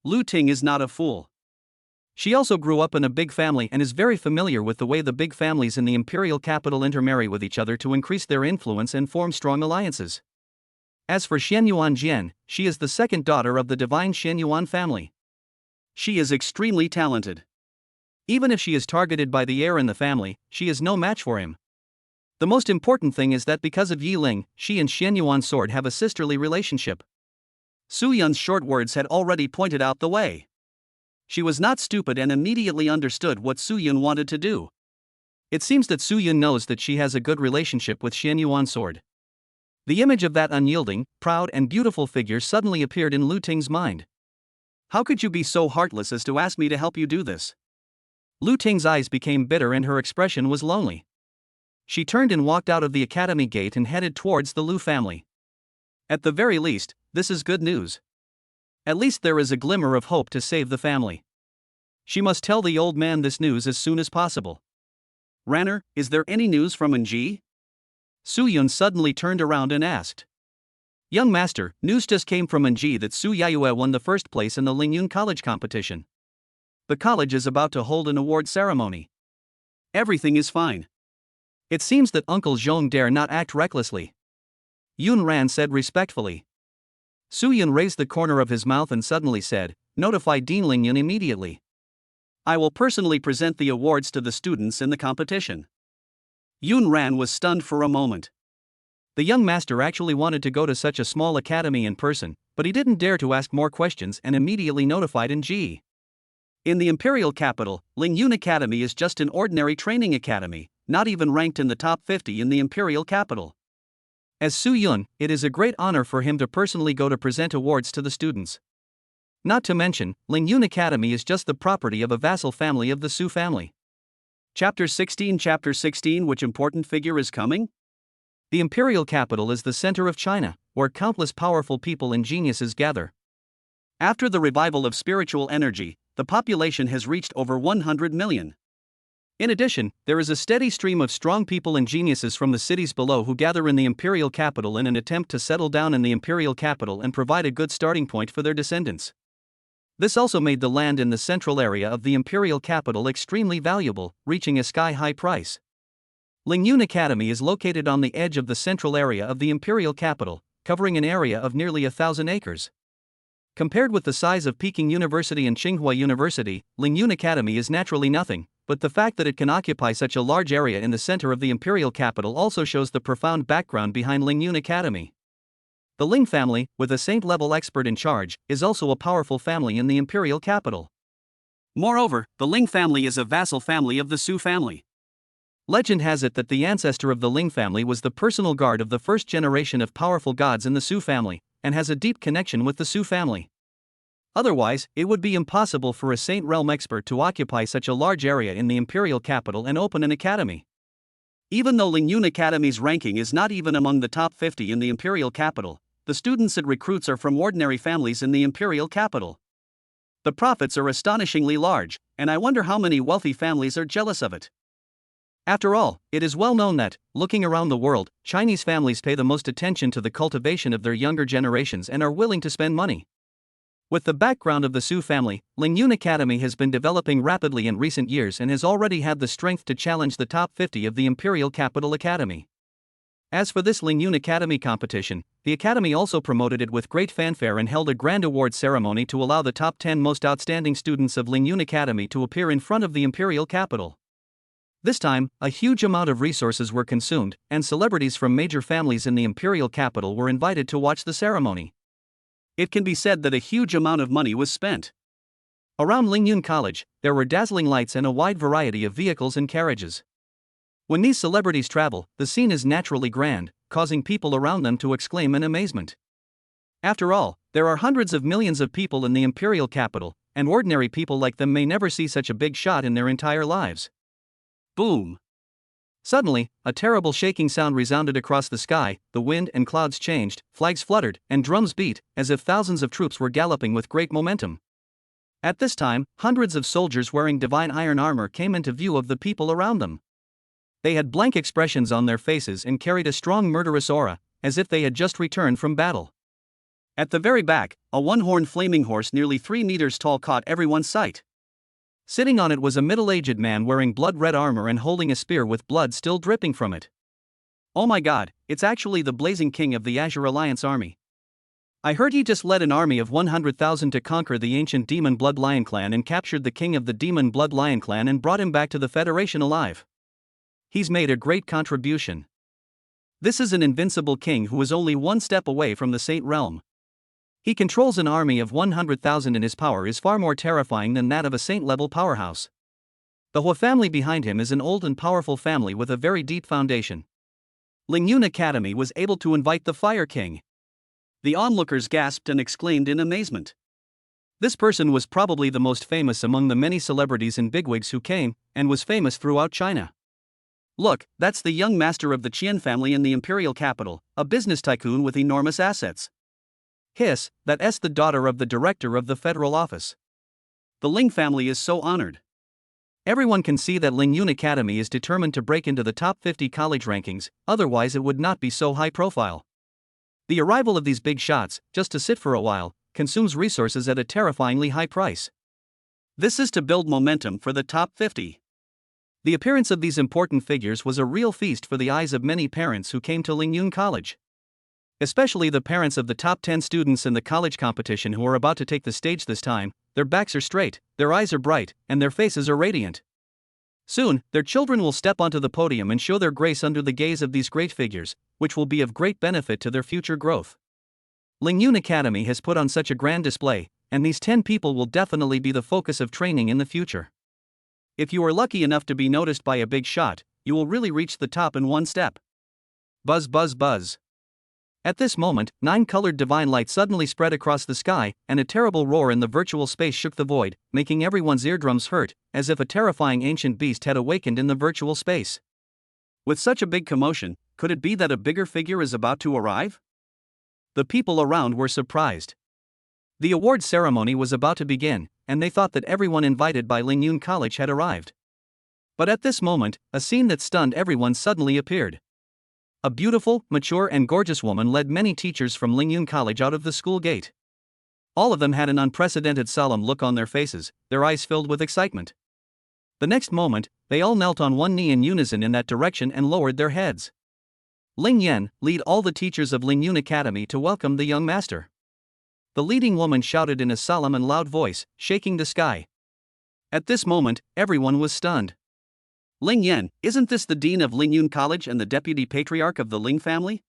Lu Ting is not a fool. She also grew up in a big family and is very familiar with the way the big families in the imperial capital intermarry with each other to increase their influence and form strong alliances. As for Xian Yuan Jian, she is the second daughter of the divine Xian Yuan family. She is extremely talented. Even if she is targeted by the heir in the family, she is no match for him. The most important thing is that because of Yi Ling, she and Xian Yuan Sword have a sisterly relationship. Su Yun's short words had already pointed out the way. She was not stupid and immediately understood what Su Yun wanted to do. It seems that Su Yun knows that she has a good relationship with Xian Yuan Sword. The image of that unyielding, proud and beautiful figure suddenly appeared in Lu Ting's mind. How could you be so heartless as to ask me to help you do this? Lu Ting's eyes became bitter and her expression was lonely. She turned and walked out of the academy gate and headed towards the Lu family. At the very least, this is good news. At least there is a glimmer of hope to save the family. She must tell the old man this news as soon as possible. Ranner, is there any news from Enji? Su Yun suddenly turned around and asked. Young master, news just came from Enji that Su Yayue won the first place in the Lingyun College competition. The college is about to hold an award ceremony. Everything is fine. It seems that Uncle Zhong dare not act recklessly. Yun Ran said respectfully. Su Yun raised the corner of his mouth and suddenly said, "Notify Dean Lingyun immediately. I will personally present the awards to the students in the competition." Yun Ran was stunned for a moment. The young master actually wanted to go to such a small academy in person, but he didn't dare to ask more questions and immediately notified Enji. In the imperial capital, Lingyun Academy is just an ordinary training academy, not even ranked in the top 50 in the imperial capital. As Su Yun, it is a great honor for him to personally go to present awards to the students. Not to mention, Lingyun Academy is just the property of a vassal family of the Su family. Chapter 16. Which important figure is coming? The imperial capital is the center of China, where countless powerful people and geniuses gather. After the revival of spiritual energy, the population has reached over 100 million. In addition, there is a steady stream of strong people and geniuses from the cities below who gather in the imperial capital in an attempt to settle down in the imperial capital and provide a good starting point for their descendants. This also made the land in the central area of the imperial capital extremely valuable, reaching a sky-high price. Lingyun Academy is located on the edge of the central area of the imperial capital, covering an area of nearly 1,000 acres. Compared with the size of Peking University and Tsinghua University, Lingyun Academy is naturally nothing, but the fact that it can occupy such a large area in the center of the imperial capital also shows the profound background behind Lingyun Academy. The Ling family, with a saint-level expert in charge, is also a powerful family in the imperial capital. Moreover, the Ling family is a vassal family of the Su family. Legend has it that the ancestor of the Ling family was the personal guard of the first generation of powerful gods in the Su family, and has a deep connection with the Su family. Otherwise, it would be impossible for a Saint Realm expert to occupy such a large area in the imperial capital and open an academy. Even though Lingyun Academy's ranking is not even among the top 50 in the imperial capital, the students it recruits are from ordinary families in the imperial capital. The profits are astonishingly large, and I wonder how many wealthy families are jealous of it. After all, it is well known that, looking around the world, Chinese families pay the most attention to the cultivation of their younger generations and are willing to spend money. With the background of the Su family, Lingyun Academy has been developing rapidly in recent years and has already had the strength to challenge the top 50 of the Imperial Capital Academy. As for this Lingyun Academy competition, the Academy also promoted it with great fanfare and held a grand award ceremony to allow the top 10 most outstanding students of Lingyun Academy to appear in front of the Imperial Capital. This time, a huge amount of resources were consumed, and celebrities from major families in the imperial capital were invited to watch the ceremony. It can be said that a huge amount of money was spent. Around Lingyun College, there were dazzling lights and a wide variety of vehicles and carriages. When these celebrities travel, the scene is naturally grand, causing people around them to exclaim in amazement. After all, there are hundreds of millions of people in the imperial capital, and ordinary people like them may never see such a big shot in their entire lives. Boom! Suddenly, a terrible shaking sound resounded across the sky, the wind and clouds changed, flags fluttered, and drums beat, as if thousands of troops were galloping with great momentum. At this time, hundreds of soldiers wearing divine iron armor came into view of the people around them. They had blank expressions on their faces and carried a strong murderous aura, as if they had just returned from battle. At the very back, a one-horned flaming horse nearly 3 meters tall caught everyone's sight. Sitting on it was a middle-aged man wearing blood-red armor and holding a spear with blood still dripping from it. Oh my god, it's actually the Blazing King of the Azure Alliance army. I heard he just led an army of 100,000 to conquer the ancient Demon Blood Lion clan and captured the king of the Demon Blood Lion clan and brought him back to the Federation alive. He's made a great contribution. This is an invincible king who is only one step away from the Saint Realm. He controls an army of 100,000 and his power is far more terrifying than that of a saint-level powerhouse. The Hua family behind him is an old and powerful family with a very deep foundation. Lingyun Academy was able to invite the Fire King. The onlookers gasped and exclaimed in amazement. This person was probably the most famous among the many celebrities and bigwigs who came, and was famous throughout China. Look, that's the young master of the Qian family in the imperial capital, a business tycoon with enormous assets. Hiss, that's the daughter of the director of the federal office. The Ling family is so honored. Everyone can see that Lingyun Academy is determined to break into the top 50 college rankings, otherwise it would not be so high profile. The arrival of these big shots, just to sit for a while, consumes resources at a terrifyingly high price. This is to build momentum for the top 50. The appearance of these important figures was a real feast for the eyes of many parents who came to Lingyun College. Especially the parents of the top 10 students in the college competition who are about to take the stage this time. Their backs are straight, their eyes are bright, and their faces are radiant. Soon, their children will step onto the podium and show their grace under the gaze of these great figures, which will be of great benefit to their future growth. Lingyun Academy has put on such a grand display, and these 10 people will definitely be the focus of training in the future. If you are lucky enough to be noticed by a big shot, you will really reach the top in one step. Buzz buzz buzz. At this moment, 9 colored divine light suddenly spread across the sky, and a terrible roar in the virtual space shook the void, making everyone's eardrums hurt, as if a terrifying ancient beast had awakened in the virtual space. With such a big commotion, could it be that a bigger figure is about to arrive? The people around were surprised. The award ceremony was about to begin, and they thought that everyone invited by Lingyun College had arrived. But at this moment, a scene that stunned everyone suddenly appeared. A beautiful, mature and gorgeous woman led many teachers from Lingyun College out of the school gate. All of them had an unprecedented solemn look on their faces, their eyes filled with excitement. The next moment, they all knelt on one knee in unison in that direction and lowered their heads. Ling Yan, lead all the teachers of Lingyun Academy to welcome the young master. The leading woman shouted in a solemn and loud voice, shaking the sky. At this moment, everyone was stunned. Ling Yan, isn't this the dean of Lingyun College and the deputy patriarch of the Ling family?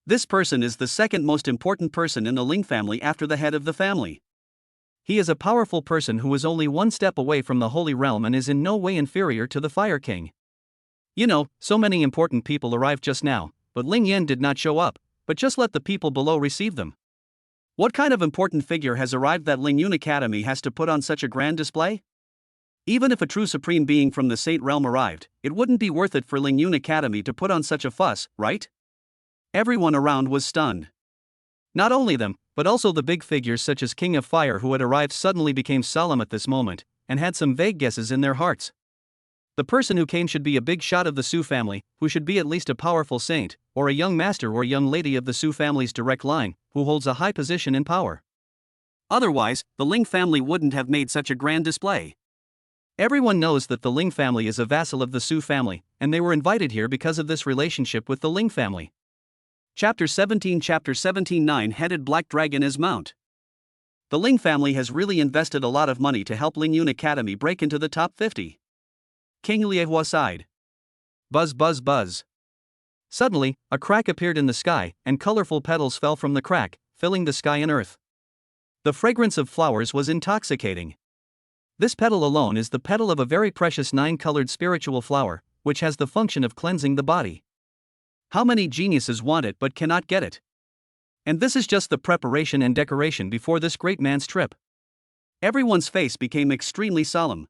This person is the second most important person in the Ling family after the head of the family. He is a powerful person who is only one step away from the Holy Realm and is in no way inferior to the Fire King. You know, so many important people arrived just now, but Ling Yan did not show up, but just let the people below receive them. What kind of important figure has arrived that Lingyun Academy has to put on such a grand display? Even if a true supreme being from the Saint Realm arrived, it wouldn't be worth it for Lingyun Academy to put on such a fuss, right? Everyone around was stunned. Not only them, but also the big figures such as King of Fire who had arrived suddenly became solemn at this moment, and had some vague guesses in their hearts. The person who came should be a big shot of the Su family, who should be at least a powerful saint, or a young master or young lady of the Su family's direct line, who holds a high position in power. Otherwise, the Ling family wouldn't have made such a grand display. Everyone knows that the Ling family is a vassal of the Su family, and they were invited here because of this relationship with the Ling family. Chapter 17 9-headed Black Dragon as Mount. The Ling family has really invested a lot of money to help Lingyun Academy break into the top 50. King Liehua sighed. Buzz buzz buzz. Suddenly, a crack appeared in the sky, and colorful petals fell from the crack, filling the sky and earth. The fragrance of flowers was intoxicating. This petal alone is the petal of a very precious 9-colored spiritual flower, which has the function of cleansing the body. How many geniuses want it but cannot get it? And this is just the preparation and decoration before this great man's trip. Everyone's face became extremely solemn.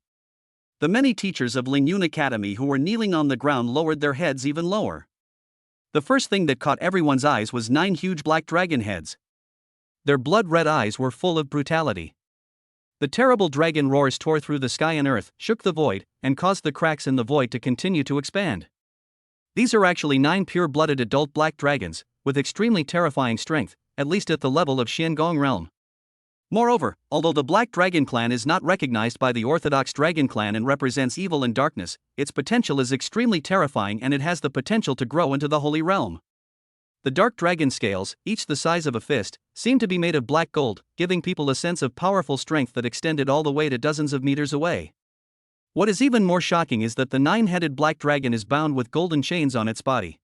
The many teachers of Lingyun Academy who were kneeling on the ground lowered their heads even lower. The first thing that caught everyone's eyes was 9 huge black dragon heads. Their blood-red eyes were full of brutality. The terrible dragon roars tore through the sky and earth, shook the void, and caused the cracks in the void to continue to expand. These are actually 9 pure-blooded adult black dragons, with extremely terrifying strength, at least at the level of Xiangong realm. Moreover, although the Black Dragon clan is not recognized by the Orthodox Dragon clan and represents evil and darkness, its potential is extremely terrifying and it has the potential to grow into the Holy Realm. The dark dragon scales, each the size of a fist, seem to be made of black gold, giving people a sense of powerful strength that extended all the way to dozens of meters away. What is even more shocking is that the 9-headed black dragon is bound with golden chains on its body.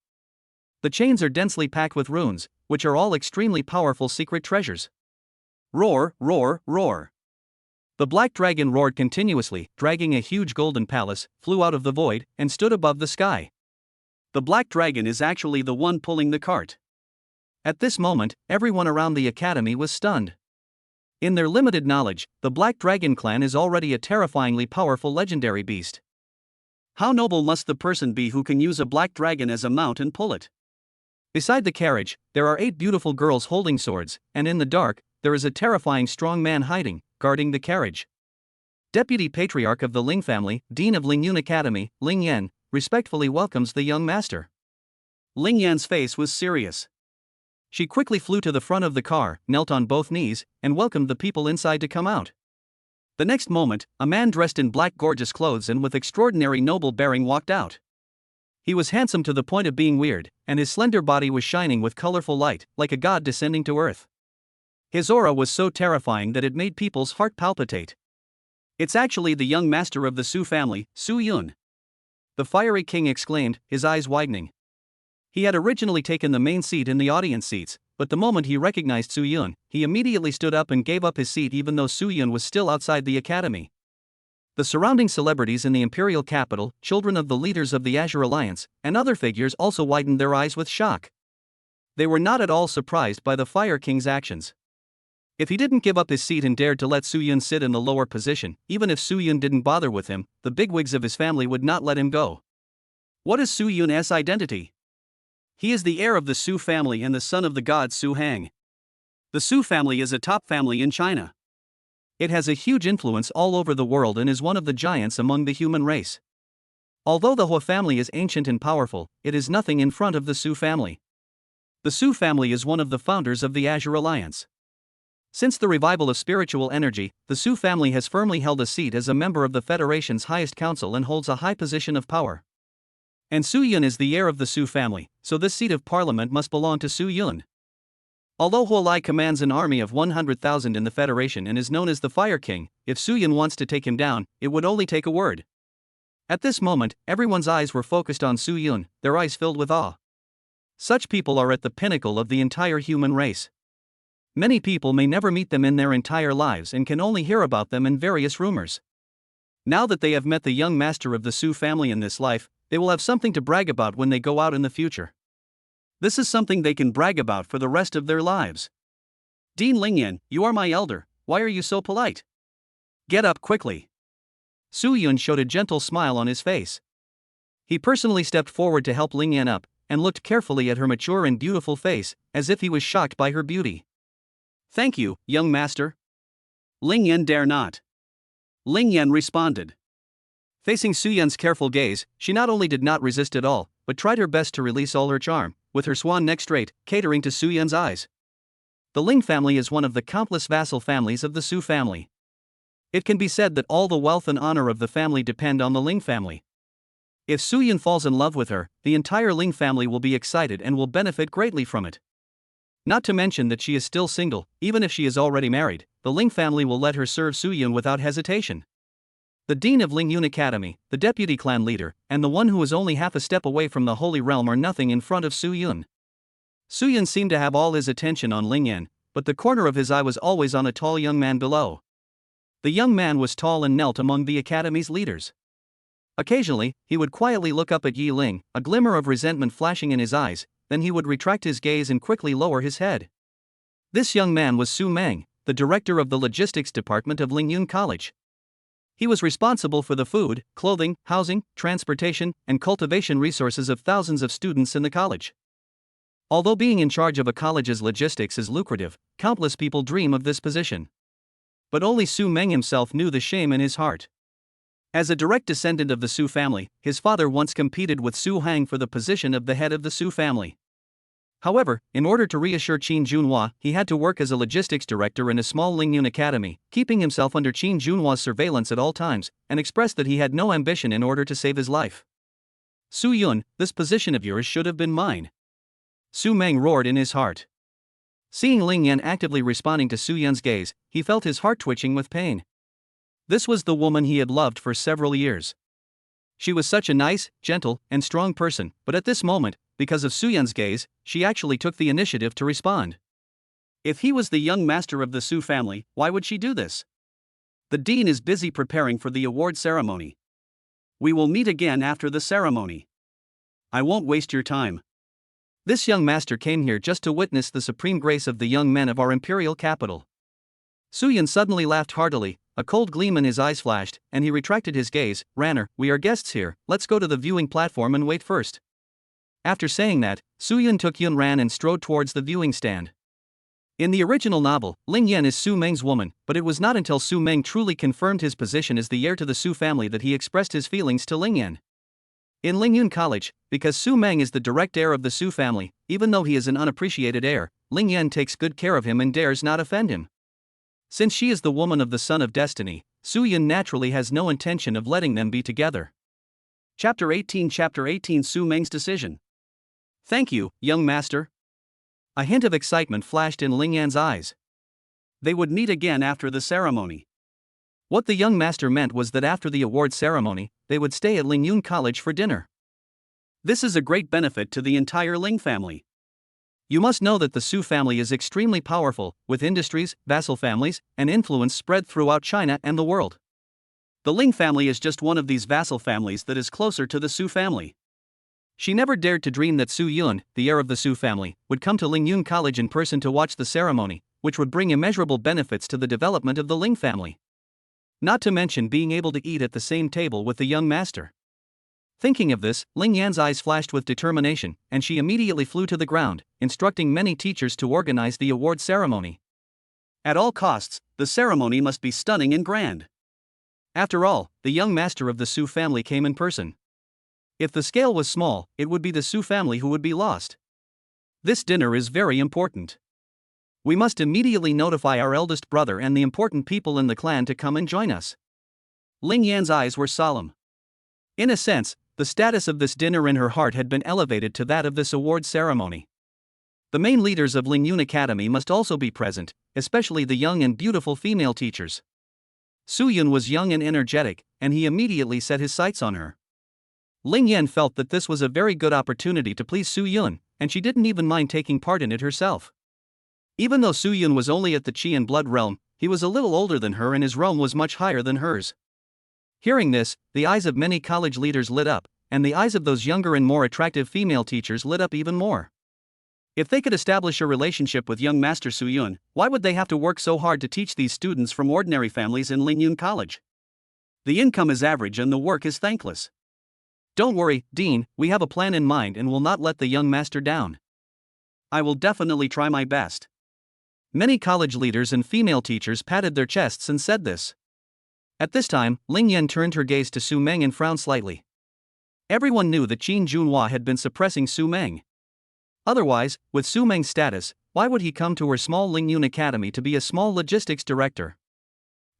The chains are densely packed with runes, which are all extremely powerful secret treasures. Roar, roar, roar. The black dragon roared continuously, dragging a huge golden palace, flew out of the void, and stood above the sky. The black dragon is actually the one pulling the cart. At this moment, everyone around the academy was stunned. In their limited knowledge, the Black Dragon clan is already a terrifyingly powerful legendary beast. How noble must the person be who can use a black dragon as a mount and pull it? Beside the carriage, there are 8 beautiful girls holding swords, and in the dark, there is a terrifying strong man hiding, guarding the carriage. Deputy Patriarch of the Ling family, Dean of Lingyun Academy, Ling Yan, respectfully welcomes the young master. Ling Yan's face was serious. She quickly flew to the front of the car, knelt on both knees, and welcomed the people inside to come out. The next moment, a man dressed in black gorgeous clothes and with extraordinary noble bearing walked out. He was handsome to the point of being weird, and his slender body was shining with colorful light, like a god descending to earth. His aura was so terrifying that it made people's heart palpitate. It's actually the young master of the Su family, Su Yun. The fiery king exclaimed, his eyes widening. He had originally taken the main seat in the audience seats, but the moment he recognized Su Yun, he immediately stood up and gave up his seat even though Su Yun was still outside the academy. The surrounding celebrities in the imperial capital, children of the leaders of the Azure Alliance, and other figures also widened their eyes with shock. They were not at all surprised by the Fire King's actions. If he didn't give up his seat and dared to let Su Yun sit in the lower position, even if Su Yun didn't bother with him, the bigwigs of his family would not let him go. What is Su Yun's identity? He is the heir of the Su family and the son of the god Su Hang. The Su family is a top family in China. It has a huge influence all over the world and is one of the giants among the human race. Although the Hua family is ancient and powerful, it is nothing in front of the Su family. The Su family is one of the founders of the Azure Alliance. Since the revival of spiritual energy, the Su family has firmly held a seat as a member of the Federation's highest council and holds a high position of power. And Su Yun is the heir of the Su family, so this seat of parliament must belong to Su Yun. Although Huo Lai commands an army of 100,000 in the Federation and is known as the Fire King, if Su Yun wants to take him down, it would only take a word. At this moment, everyone's eyes were focused on Su Yun, their eyes filled with awe. Such people are at the pinnacle of the entire human race. Many people may never meet them in their entire lives and can only hear about them in various rumors. Now that they have met the young master of the Su family in this life, they will have something to brag about when they go out in the future. This is something they can brag about for the rest of their lives. Dean Lingyan, you are my elder, why are you so polite? Get up quickly. Su Yun showed a gentle smile on his face. He personally stepped forward to help Lingyan up, and looked carefully at her mature and beautiful face, as if he was shocked by her beauty. Thank you, young master. Lingyan dare not. Lingyan responded. Facing Su Yun's careful gaze, she not only did not resist at all, but tried her best to release all her charm, with her swan neck straight, catering to Su Yun's eyes. The Ling family is one of the countless vassal families of the Su family. It can be said that all the wealth and honor of the family depend on the Ling family. If Su Yun falls in love with her, the entire Ling family will be excited and will benefit greatly from it. Not to mention that she is still single, even if she is already married, the Ling family will let her serve Su Yun without hesitation. The dean of Ling Yun Academy, the deputy clan leader, and the one who is only half a step away from the Holy Realm are nothing in front of Su Yun. Su Yun seemed to have all his attention on Lingyan, but the corner of his eye was always on a tall young man below. The young man was tall and knelt among the academy's leaders. Occasionally, he would quietly look up at Yi Ling, a glimmer of resentment flashing in his eyes, then he would retract his gaze and quickly lower his head. This young man was Su Meng, the director of the logistics department of Ling Yun College. He was responsible for the food, clothing, housing, transportation, and cultivation resources of thousands of students in the college. Although being in charge of a college's logistics is lucrative, countless people dream of this position. But only Su Meng himself knew the shame in his heart. As a direct descendant of the Su family, his father once competed with Su Hang for the position of the head of the Su family. However, in order to reassure Qin Junhua, he had to work as a logistics director in a small Ling Yun academy, keeping himself under Qin Junhua's surveillance at all times, and expressed that he had no ambition in order to save his life. Su Yun, this position of yours should have been mine. Su Meng roared in his heart. Seeing Ling Yan actively responding to Su Yun's gaze, he felt his heart twitching with pain. This was the woman he had loved for several years. She was such a nice, gentle, and strong person, but at this moment, because of Su Yun's gaze, she actually took the initiative to respond. If he was the young master of the Su family, why would she do this? The dean is busy preparing for the award ceremony. We will meet again after the ceremony. I won't waste your time. This young master came here just to witness the supreme grace of the young men of our imperial capital. Su Yun suddenly laughed heartily, a cold gleam in his eyes flashed, and he retracted his gaze. Ranner, we are guests here, let's go to the viewing platform and wait first. After saying that, Su Yun took Yun Ran and strode towards the viewing stand. In the original novel, Ling Yan is Su Meng's woman, but it was not until Su Meng truly confirmed his position as the heir to the Su family that he expressed his feelings to Ling Yan. In Ling Yun College, because Su Meng is the direct heir of the Su family, even though he is an unappreciated heir, Ling Yan takes good care of him and dares not offend him. Since she is the woman of the Son of Destiny, Su Yun naturally has no intention of letting them be together. Chapter 18 Su Meng's decision. Thank you, young master. A hint of excitement flashed in Ling Yan's eyes. They would meet again after the ceremony. What the young master meant was that after the award ceremony, they would stay at Lingyun College for dinner. This is a great benefit to the entire Ling family. You must know that the Su family is extremely powerful, with industries, vassal families, and influence spread throughout China and the world. The Ling family is just one of these vassal families that is closer to the Su family. She never dared to dream that Su Yun, the heir of the Su family, would come to Lingyun College in person to watch the ceremony, which would bring immeasurable benefits to the development of the Ling family. Not to mention being able to eat at the same table with the young master. Thinking of this, Ling Yan's eyes flashed with determination, and she immediately flew to the ground, instructing many teachers to organize the award ceremony. At all costs, the ceremony must be stunning and grand. After all, the young master of the Su family came in person. If the scale was small, it would be the Su family who would be lost. This dinner is very important. We must immediately notify our eldest brother and the important people in the clan to come and join us. Ling Yan's eyes were solemn. In a sense, the status of this dinner in her heart had been elevated to that of this award ceremony. The main leaders of Lingyun Academy must also be present, especially the young and beautiful female teachers. Su Yun was young and energetic, and he immediately set his sights on her. Ling Yan felt that this was a very good opportunity to please Su Yun, and she didn't even mind taking part in it herself. Even though Su Yun was only at the Qi and Blood realm, he was a little older than her and his realm was much higher than hers. Hearing this, the eyes of many college leaders lit up, and the eyes of those younger and more attractive female teachers lit up even more. If they could establish a relationship with young Master Su Yun, why would they have to work so hard to teach these students from ordinary families in Lingyun College? The income is average and the work is thankless. Don't worry, Dean, we have a plan in mind and will not let the young master down. I will definitely try my best. Many college leaders and female teachers patted their chests and said this. At this time, Ling Yan turned her gaze to Su Meng and frowned slightly. Everyone knew that Qin Junhua had been suppressing Su Meng. Otherwise, with Su Meng's status, why would he come to her small Lingyun Academy to be a small logistics director?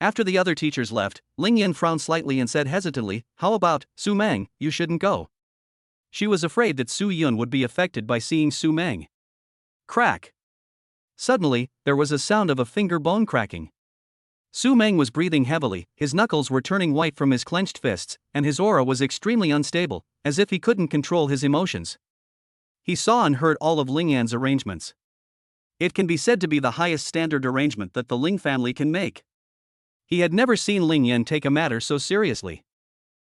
After the other teachers left, Ling Yan frowned slightly and said hesitantly, "How about, Su Meng, you shouldn't go." She was afraid that Su Yun would be affected by seeing Su Meng. Crack! Suddenly, there was a sound of a finger bone cracking. Su Meng was breathing heavily, his knuckles were turning white from his clenched fists, and his aura was extremely unstable, as if he couldn't control his emotions. He saw and heard all of Ling Yan's arrangements. It can be said to be the highest standard arrangement that the Ling family can make. He had never seen Ling Yan take a matter so seriously.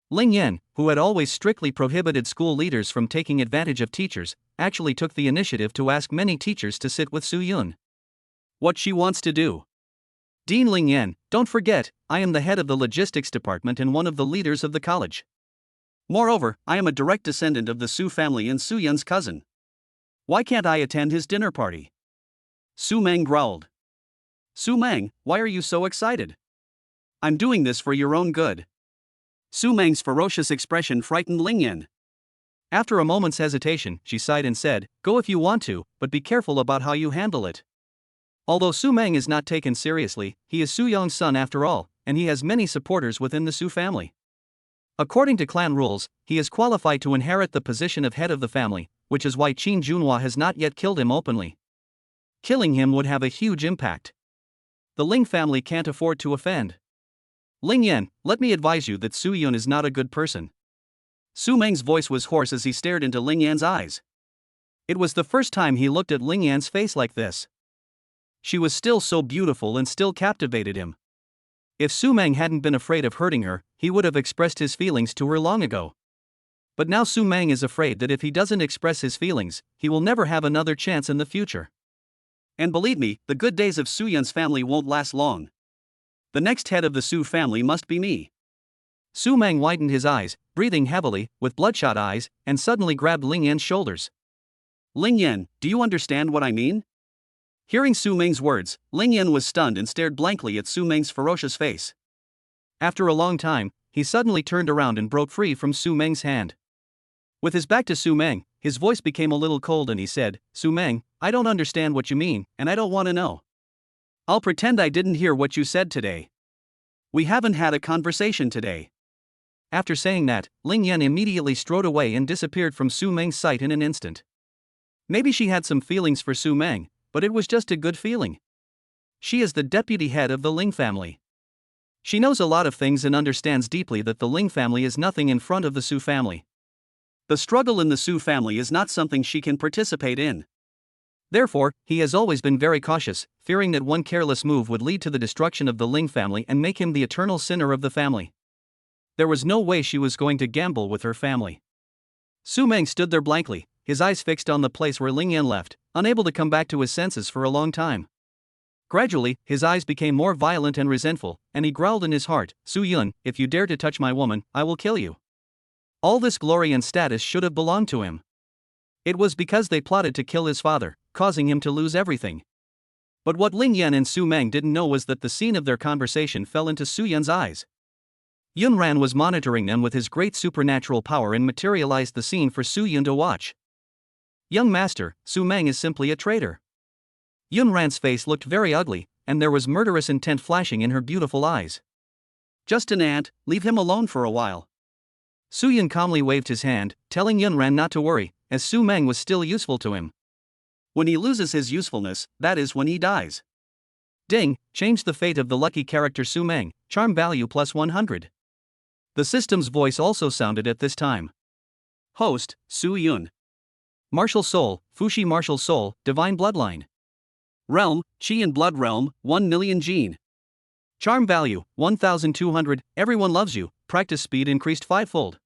Ling Yan, who had always strictly prohibited school leaders from taking advantage of teachers, actually took the initiative to ask many teachers to sit with Su Yun. What she wants to do. Dean Ling Yan, don't forget, I am the head of the logistics department and one of the leaders of the college. Moreover, I am a direct descendant of the Su family and Su Yun's cousin. Why can't I attend his dinner party? Su Meng growled. Su Meng, why are you so excited? I'm doing this for your own good. Su Meng's ferocious expression frightened Ling Yan. After a moment's hesitation, she sighed and said, "Go if you want to, but be careful about how you handle it." Although Su Meng is not taken seriously, he is Su Yong's son after all, and he has many supporters within the Su family. According to clan rules, he is qualified to inherit the position of head of the family, which is why Qin Junhua has not yet killed him openly. Killing him would have a huge impact. The Ling family can't afford to offend. Ling Yan, let me advise you that Su Yun is not a good person. Su Meng's voice was hoarse as he stared into Ling Yan's eyes. It was the first time he looked at Ling Yan's face like this. She was still so beautiful and still captivated him. If Su Meng hadn't been afraid of hurting her, he would have expressed his feelings to her long ago. But now Su Meng is afraid that if he doesn't express his feelings, he will never have another chance in the future. And believe me, the good days of Su Yun's family won't last long. The next head of the Su family must be me. Su Meng widened his eyes, breathing heavily, with bloodshot eyes, and suddenly grabbed Ling Yan's shoulders. Ling Yan, do you understand what I mean? Hearing Su Meng's words, Ling Yan was stunned and stared blankly at Su Meng's ferocious face. After a long time, he suddenly turned around and broke free from Su Meng's hand. With his back to Su Meng, his voice became a little cold and he said, "Su Meng, I don't understand what you mean, and I don't want to know. I'll pretend I didn't hear what you said today. We haven't had a conversation today. After saying that, Ling Yan immediately strode away and disappeared from Su Meng's sight in an instant. Maybe she had some feelings for Su Meng, but it was just a good feeling. She is the deputy head of the Ling family. She knows a lot of things and understands deeply that the Ling family is nothing in front of the Su family. The struggle in the Su family is not something she can participate in. Therefore, he has always been very cautious, fearing that one careless move would lead to the destruction of the Ling family and make him the eternal sinner of the family. There was no way she was going to gamble with her family. Su Meng stood there blankly, his eyes fixed on the place where Ling Yan left, unable to come back to his senses for a long time. Gradually, his eyes became more violent and resentful, and he growled in his heart, "Su Yun, if you dare to touch my woman, I will kill you." All this glory and status should have belonged to him. It was because they plotted to kill his father, causing him to lose everything. But what Ling Yan and Su Meng didn't know was that the scene of their conversation fell into Su Yun's eyes. Yun Ran was monitoring them with his great supernatural power and materialized the scene for Su Yun to watch. "Young master, Su Meng is simply a traitor." Yun Ran's face looked very ugly, and there was murderous intent flashing in her beautiful eyes. "Just an ant, leave him alone for a while." Su Yun calmly waved his hand, telling Yun Ran not to worry, as Su Meng was still useful to him. When he loses his usefulness, that is when he dies. Ding, change the fate of the lucky character Su Meng, charm value plus 100. The system's voice also sounded at this time. Host, Su Yun. Martial Soul, Fushi Martial Soul, Divine Bloodline. Realm, Qi and Blood Realm, 1 million gene. Charm value, 1200, everyone loves you, practice speed increased 5-fold.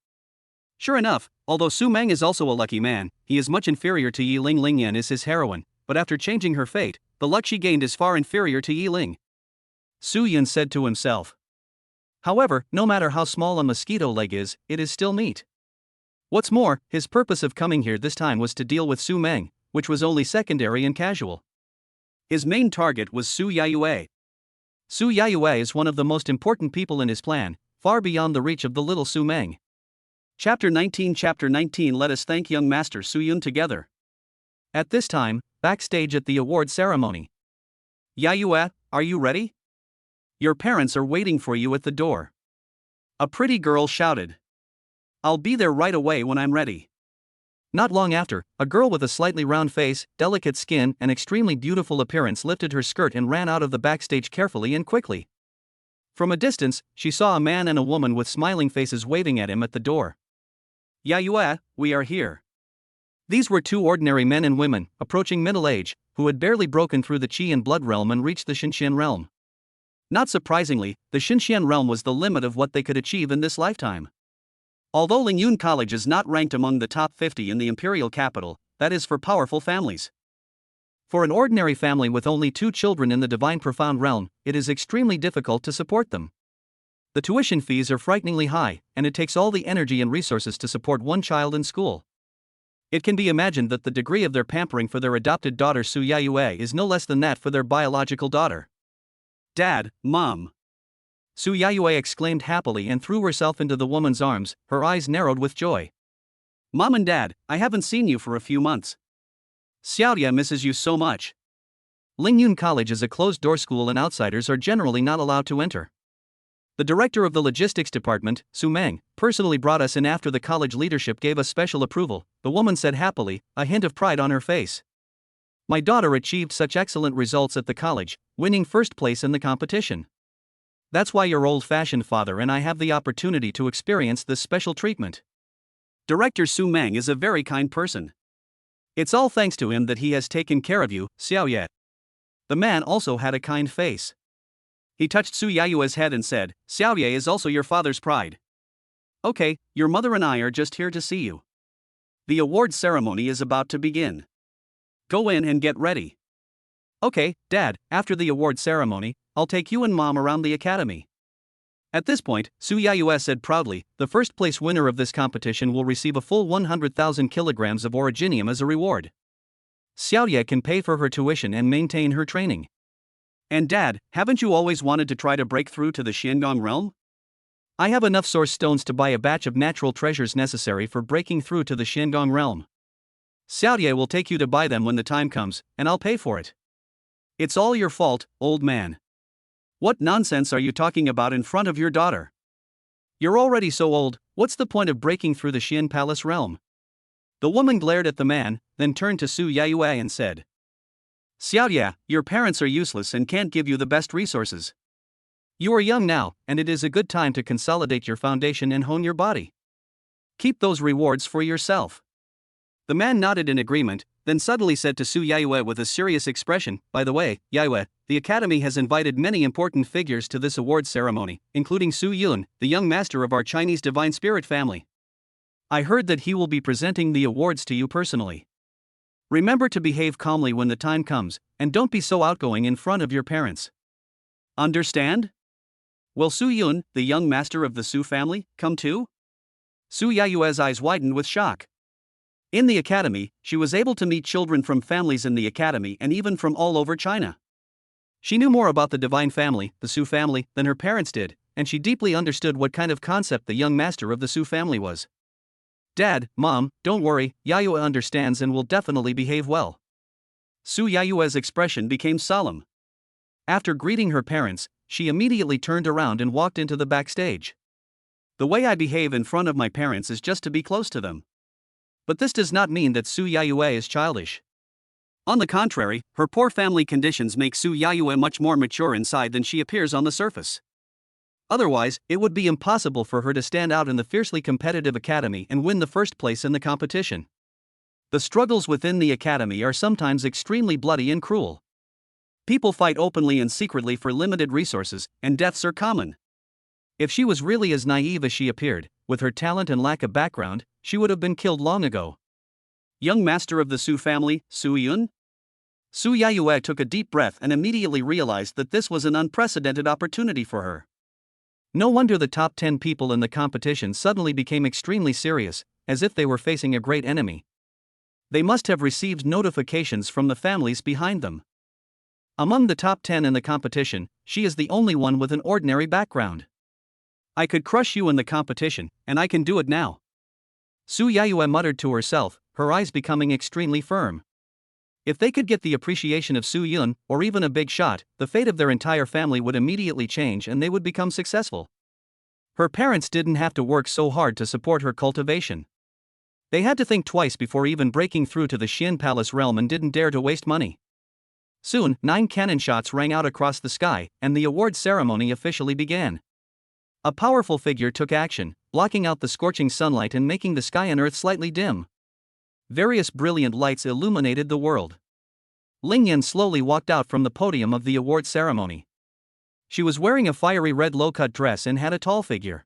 Sure enough, although Su Meng is also a lucky man, he is much inferior to Yi Ling. Ling Yan is his heroine, but after changing her fate, the luck she gained is far inferior to Yi Ling. Su Yun said to himself. However, no matter how small a mosquito leg is, it is still meat. What's more, his purpose of coming here this time was to deal with Su Meng, which was only secondary and casual. His main target was Su Yaiyue. Su Yaiyue is one of the most important people in his plan, far beyond the reach of the little Su Meng. Chapter 19 Let us thank young master Su Yun together. At this time, backstage at the award ceremony. Yaiyue, are you ready? Your parents are waiting for you at the door. A pretty girl shouted. I'll be there right away when I'm ready. Not long after, a girl with a slightly round face, delicate skin, and extremely beautiful appearance lifted her skirt and ran out of the backstage carefully and quickly. From a distance, she saw a man and a woman with smiling faces waving at him at the door. Yaiyue, we are here. These were two ordinary men and women, approaching middle age, who had barely broken through the Qi and Blood realm and reached the Xinxian realm. Not surprisingly, the Xinxian realm was the limit of what they could achieve in this lifetime. Although Lingyun College is not ranked among the top 50 in the imperial capital, that is for powerful families. For an ordinary family with only 2 children in the divine profound realm, it is extremely difficult to support them. The tuition fees are frighteningly high, and it takes all the energy and resources to support one child in school. It can be imagined that the degree of their pampering for their adopted daughter Su Yaiyue is no less than that for their biological daughter. Dad, Mom. Su Yaiyue exclaimed happily and threw herself into the woman's arms, her eyes narrowed with joy. Mom and Dad, I haven't seen you for a few months. Xiaoya misses you so much. Lingyun College is a closed-door school and outsiders are generally not allowed to enter. The director of the logistics department, Su Meng, personally brought us in after the college leadership gave us special approval, the woman said happily, a hint of pride on her face. My daughter achieved such excellent results at the college, winning first place in the competition. That's why your old-fashioned father and I have the opportunity to experience this special treatment. Director Su Meng is a very kind person. It's all thanks to him that he has taken care of you, Xiaoye. The man also had a kind face. He touched Su Yaiyue's head and said, Xiaoye is also your father's pride. Okay, your mother and I are just here to see you. The award ceremony is about to begin. Go in and get ready. Okay, Dad, after the award ceremony, I'll take you and Mom around the academy. At this point, Su Yaiyue said proudly, the first place winner of this competition will receive a full 100,000 kilograms of originium as a reward. Xiaoye can pay for her tuition and maintain her training. And Dad, haven't you always wanted to try to break through to the Xiangong realm? I have enough source stones to buy a batch of natural treasures necessary for breaking through to the Xiangong realm. Xiaoye will take you to buy them when the time comes, and I'll pay for it. It's all your fault, old man. What nonsense are you talking about in front of your daughter? You're already so old, what's the point of breaking through the Xian Palace realm? The woman glared at the man, then turned to Su Yayue and said, Xiaoye, your parents are useless and can't give you the best resources. You are young now, and it is a good time to consolidate your foundation and hone your body. Keep those rewards for yourself. The man nodded in agreement, then suddenly said to Su Yayue with a serious expression, By the way, Yayue, the Academy has invited many important figures to this award ceremony, including Su Yun, the young master of our Chinese Divine Spirit family. I heard that he will be presenting the awards to you personally. Remember to behave calmly when the time comes, and don't be so outgoing in front of your parents. Understand? Will Su Yun, the young master of the Su family, come too? Su Yayue's eyes widened with shock. In the academy, she was able to meet children from families in the academy and even from all over China. She knew more about the divine family, the Su family, than her parents did, and she deeply understood what kind of concept the young master of the Su family was. Dad, Mom, don't worry, Yayue understands and will definitely behave well. Su Yayue's expression became solemn. After greeting her parents, she immediately turned around and walked into the backstage. The way I behave in front of my parents is just to be close to them. But this does not mean that Su Yayue is childish. On the contrary, her poor family conditions make Su Yayue much more mature inside than she appears on the surface. Otherwise, it would be impossible for her to stand out in the fiercely competitive academy and win the first place in the competition. The struggles within the academy are sometimes extremely bloody and cruel. People fight openly and secretly for limited resources, and deaths are common. If she was really as naive as she appeared, with her talent and lack of background, she would have been killed long ago. Young master of the Su family, Su Yun? Su Yayue took a deep breath and immediately realized that this was an unprecedented opportunity for her. No wonder the top 10 people in the competition suddenly became extremely serious, as if they were facing a great enemy. They must have received notifications from the families behind them. Among the top 10 in the competition, she is the only one with an ordinary background. I could crush you in the competition, and I can do it now. Su Yayue muttered to herself, her eyes becoming extremely firm. If they could get the appreciation of Su Yun, or even a big shot, the fate of their entire family would immediately change and they would become successful. Her parents didn't have to work so hard to support her cultivation. They had to think twice before even breaking through to the Xian Palace realm and didn't dare to waste money. Soon, 9 cannon shots rang out across the sky, and the award ceremony officially began. A powerful figure took action, blocking out the scorching sunlight and making the sky and earth slightly dim. Various brilliant lights illuminated the world. Ling Yan slowly walked out from the podium of the award ceremony. She was wearing a fiery red low-cut dress and had a tall figure.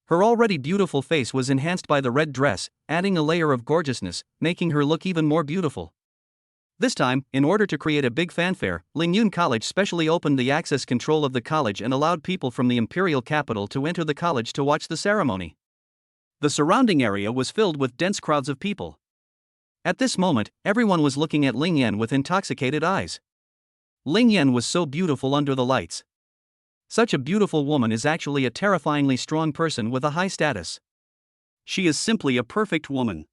Her already beautiful face was enhanced by the red dress, adding a layer of gorgeousness, making her look even more beautiful. This time, in order to create a big fanfare, Lingyun College specially opened the access control of the college and allowed people from the imperial capital to enter the college to watch the ceremony. The surrounding area was filled with dense crowds of people. At this moment, everyone was looking at Ling Yan with intoxicated eyes. Ling Yan was so beautiful under the lights. Such a beautiful woman is actually a terrifyingly strong person with a high status. She is simply a perfect woman.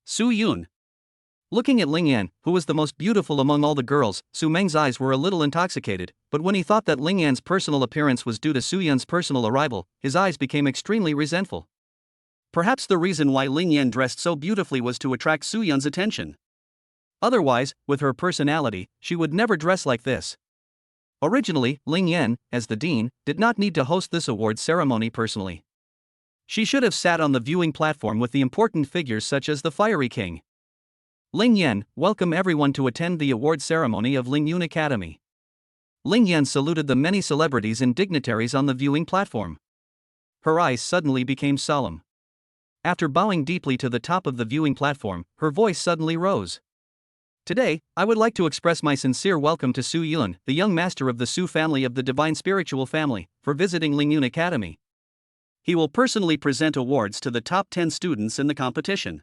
Su Yun. Looking at Ling Yan, who was the most beautiful among all the girls, Su Meng's eyes were a little intoxicated, but when he thought that Ling Yan's personal appearance was due to Su Yun's personal arrival, his eyes became extremely resentful. Perhaps the reason why Ling Yan dressed so beautifully was to attract Su Yun's attention. Otherwise, with her personality, she would never dress like this. Originally, Ling Yan, as the dean, did not need to host this award ceremony personally. She should have sat on the viewing platform with the important figures such as the Fiery King. Ling Yan, welcome everyone to attend the award ceremony of Lingyun Academy. Ling Yan saluted the many celebrities and dignitaries on the viewing platform. Her eyes suddenly became solemn. After bowing deeply to the top of the viewing platform, her voice suddenly rose. Today, I would like to express my sincere welcome to Su Yun, the young master of the Su family of the Divine Spiritual Family, for visiting Lingyun Academy. He will personally present awards to the top 10 students in the competition.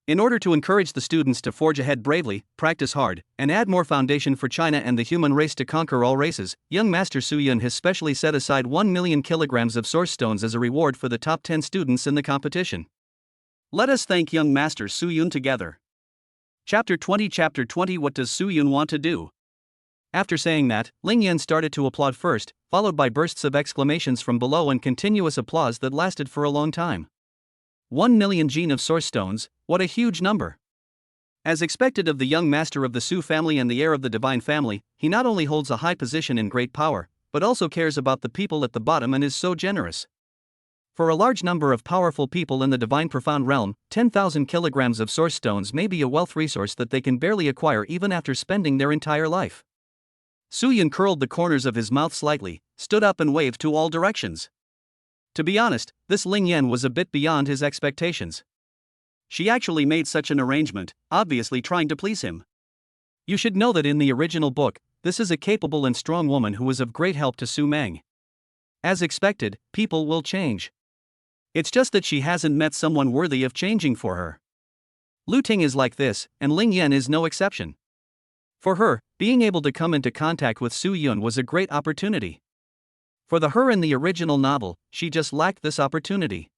In order to encourage the students to forge ahead bravely, practice hard, and add more foundation for China and the human race to conquer all races, young Master Su Yun has specially set aside 1 million kilograms of source stones as a reward for the top 10 students in the competition. Let us thank young Master Su Yun together. Chapter 20 What does Su Yun want to do? After saying that, Ling Yan started to applaud first, followed by bursts of exclamations from below and continuous applause that lasted for a long time. 1 million gene of source stones, what a huge number! As expected of the young master of the Su family and the heir of the divine family, he not only holds a high position and great power, but also cares about the people at the bottom and is so generous. For a large number of powerful people in the divine profound realm, 10,000 kilograms of source stones may be a wealth resource that they can barely acquire even after spending their entire life. Su Yun curled the corners of his mouth slightly, stood up and waved to all directions. To be honest, this Ling Yan was a bit beyond his expectations. She actually made such an arrangement, obviously trying to please him. You should know that in the original book, this is a capable and strong woman who was of great help to Su Meng. As expected, people will change. It's just that she hasn't met someone worthy of changing for her. Lu Ting is like this, and Ling Yan is no exception. For her, being able to come into contact with Su Yun was a great opportunity. For her in the original novel, she just lacked this opportunity.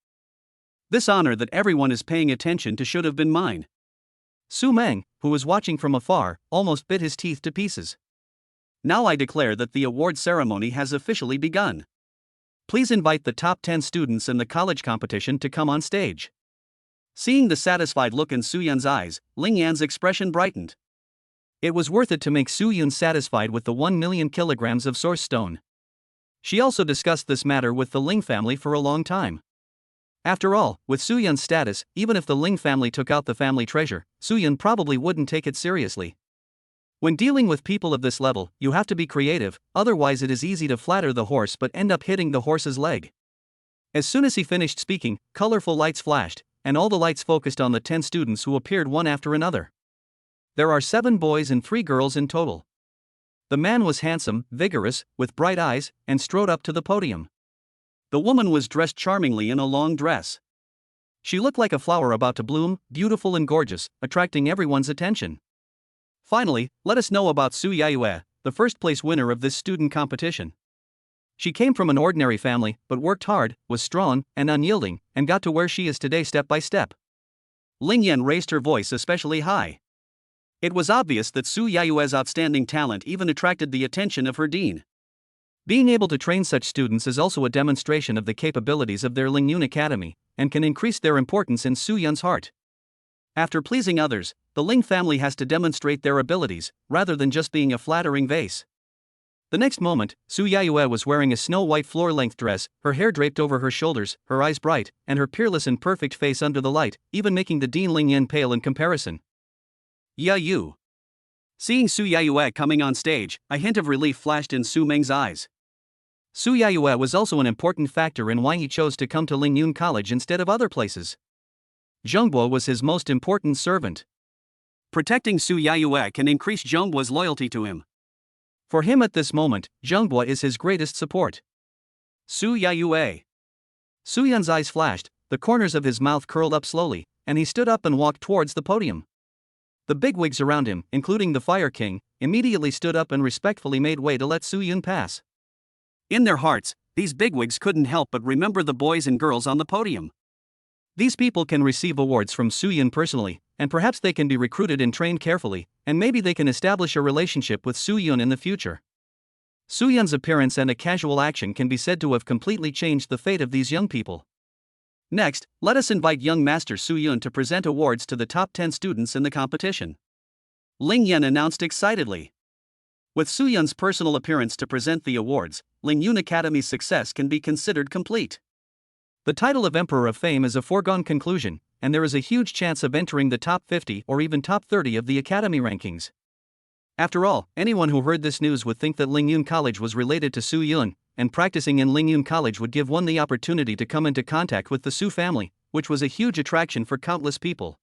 This honor that everyone is paying attention to should have been mine. Su Meng, who was watching from afar, almost bit his teeth to pieces. Now I declare that the award ceremony has officially begun. Please invite the top 10 students in the college competition to come on stage. Seeing the satisfied look in Su Yun's eyes, Ling Yan's expression brightened. It was worth it to make Su Yun satisfied with the 1 million kilograms of source stone. She also discussed this matter with the Ling family for a long time. After all, with Su Yun's status, even if the Ling family took out the family treasure, Su Yun probably wouldn't take it seriously. When dealing with people of this level, you have to be creative, otherwise it is easy to flatter the horse but end up hitting the horse's leg. As soon as he finished speaking, colorful lights flashed, and all the lights focused on the 10 students who appeared one after another. There are 7 boys and 3 girls in total. The man was handsome, vigorous, with bright eyes, and strode up to the podium. The woman was dressed charmingly in a long dress. She looked like a flower about to bloom, beautiful and gorgeous, attracting everyone's attention. Finally, let us know about Su Yayue, the first-place winner of this student competition. She came from an ordinary family, but worked hard, was strong and unyielding, and got to where she is today step by step. Ling Yan raised her voice especially high. It was obvious that Su Yayue's outstanding talent even attracted the attention of her dean. Being able to train such students is also a demonstration of the capabilities of their Lingyun Academy, and can increase their importance in Su Yun's heart. After pleasing others, the Ling family has to demonstrate their abilities, rather than just being a flattering vase. The next moment, Su Yayue was wearing a snow-white floor-length dress, her hair draped over her shoulders, her eyes bright, and her peerless and perfect face under the light, even making the Dean Ling Yan pale in comparison. You. Seeing Su Yayue coming on stage, a hint of relief flashed in Su Meng's eyes. Su Yayue was also an important factor in why he chose to come to Lingyun College instead of other places. Zhongbo was his most important servant. Protecting Su Yayue can increase Zhongbo's loyalty to him. For him at this moment, Zhongbo is his greatest support. Su Yayue. Su Yun's eyes flashed, the corners of his mouth curled up slowly, and he stood up and walked towards the podium. The bigwigs around him, including the Fire King, immediately stood up and respectfully made way to let Su Yun pass. In their hearts, these bigwigs couldn't help but remember the boys and girls on the podium. These people can receive awards from Su Yun personally, and perhaps they can be recruited and trained carefully, and maybe they can establish a relationship with Su Yun in the future. Su Yun's appearance and a casual action can be said to have completely changed the fate of these young people. Next, let us invite young Master Su Yun to present awards to the top 10 students in the competition. Ling Yan announced excitedly. With Su Yun's personal appearance to present the awards, Lingyun Academy's success can be considered complete. The title of Emperor of Fame is a foregone conclusion, and there is a huge chance of entering the top 50 or even top 30 of the Academy rankings. After all, anyone who heard this news would think that Lingyun College was related to Su Yun, and practicing in Lingyun College would give one the opportunity to come into contact with the Su family, which was a huge attraction for countless people.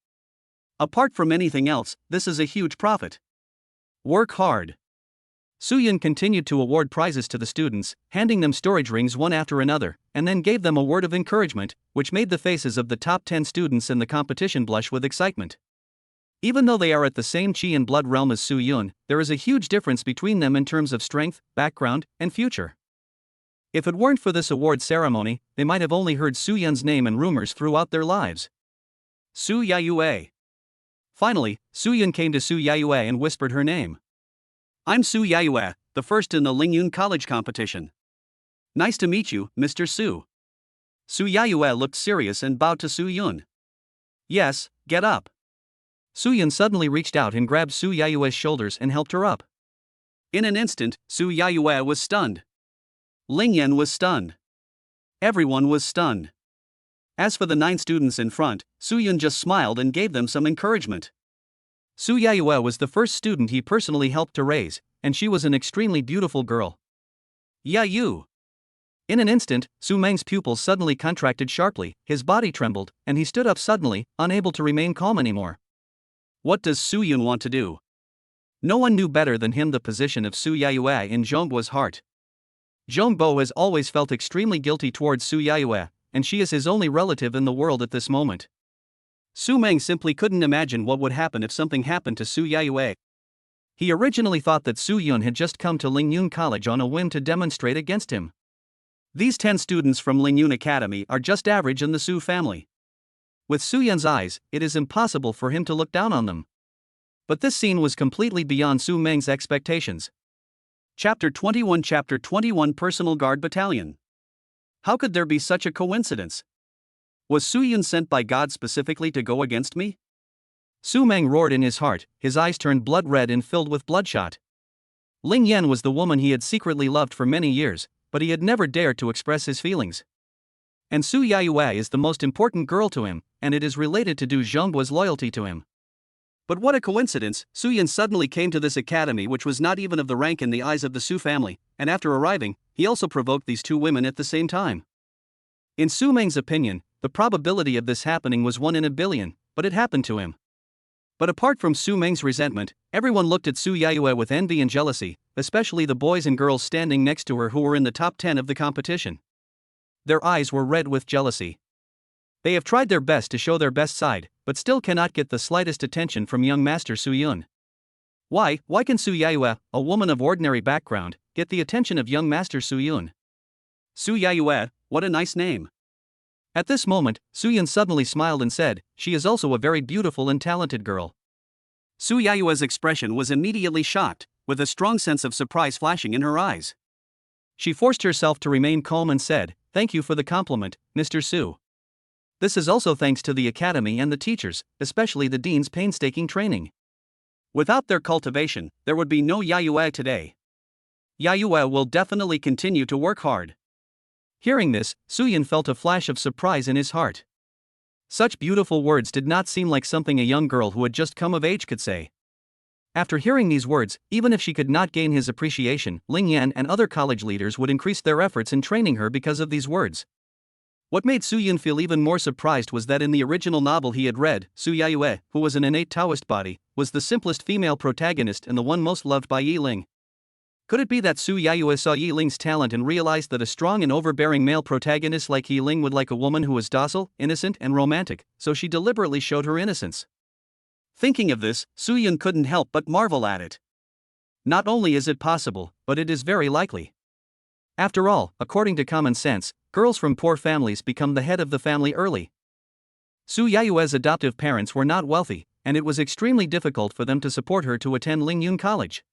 Apart from anything else, this is a huge profit. Work hard. Su Yun continued to award prizes to the students, handing them storage rings one after another, and then gave them a word of encouragement, which made the faces of the top 10 students in the competition blush with excitement. Even though they are at the same chi and blood realm as Su Yun, there is a huge difference between them in terms of strength, background, and future. If it weren't for this award ceremony, they might have only heard Su Yun's name and rumors throughout their lives. Su Yayue. Finally, Suyun came to Su Yayue and whispered her name. I'm Su Yayue, the first in the Lingyun College competition. Nice to meet you, Mr. Su. Su Yayue looked serious and bowed to Su Yun. Yes, get up. Su Yun suddenly reached out and grabbed Su Yayue's shoulders and helped her up. In an instant, Su Yayue was stunned. Ling Yan was stunned. Everyone was stunned. As for the 9 students in front, Su Yun just smiled and gave them some encouragement. Su Yayue was the first student he personally helped to raise, and she was an extremely beautiful girl. Yayu. In an instant, Su Meng's pupils suddenly contracted sharply, his body trembled, and he stood up suddenly, unable to remain calm anymore. What does Su Yun want to do? No one knew better than him the position of Su Yayue in Zhongbo's heart. Zhongbo has always felt extremely guilty towards Su Yayue, and she is his only relative in the world at this moment. Su Meng simply couldn't imagine what would happen if something happened to Su Yayue. He originally thought that Su Yun had just come to Lingyun College on a whim to demonstrate against him. These 10 students from Lingyun Academy are just average in the Su family. With Su Yun's eyes, it is impossible for him to look down on them. But this scene was completely beyond Su Meng's expectations. Chapter 21 Personal Guard Battalion. How could there be such a coincidence? Was Su Yun sent by God specifically to go against me? Su Meng roared in his heart, his eyes turned blood red and filled with bloodshot. Ling Yan was the woman he had secretly loved for many years, but he had never dared to express his feelings. And Su Yayue is the most important girl to him, and it is related to Du Zhongbo's loyalty to him. But what a coincidence, Su Yun suddenly came to this academy which was not even of the rank in the eyes of the Su family, and after arriving, he also provoked these 2 women at the same time. In Su Meng's opinion, the probability of this happening was 1 in a billion, but it happened to him. But apart from Su Meng's resentment, everyone looked at Su Yayue with envy and jealousy, especially the boys and girls standing next to her who were in the top 10 of the competition. Their eyes were red with jealousy. They have tried their best to show their best side, but still cannot get the slightest attention from young Master Su Yun. Why can Su Yayue, a woman of ordinary background, get the attention of young Master Su Yun? Su Yayue, what a nice name. At this moment, Su Yun suddenly smiled and said, she is also a very beautiful and talented girl. Su Yayue's expression was immediately shocked, with a strong sense of surprise flashing in her eyes. She forced herself to remain calm and said, thank you for the compliment, Mr. Su. This is also thanks to the academy and the teachers, especially the dean's painstaking training. Without their cultivation, there would be no Yayue today. Yayue will definitely continue to work hard. Hearing this, Su Yun felt a flash of surprise in his heart. Such beautiful words did not seem like something a young girl who had just come of age could say. After hearing these words, even if she could not gain his appreciation, Ling Yan and other college leaders would increase their efforts in training her because of these words. What made Su Yun feel even more surprised was that in the original novel he had read, Su Yayue, who was an innate Taoist body, was the simplest female protagonist and the one most loved by Yi Ling. Could it be that Su Yayue saw Yi Ling's talent and realized that a strong and overbearing male protagonist like Yi Ling would like a woman who was docile, innocent, and romantic, so she deliberately showed her innocence? Thinking of this, Su Yun couldn't help but marvel at it. Not only is it possible, but it is very likely. After all, according to common sense, girls from poor families become the head of the family early. Su Yayue's adoptive parents were not wealthy, and it was extremely difficult for them to support her to attend Lingyun College.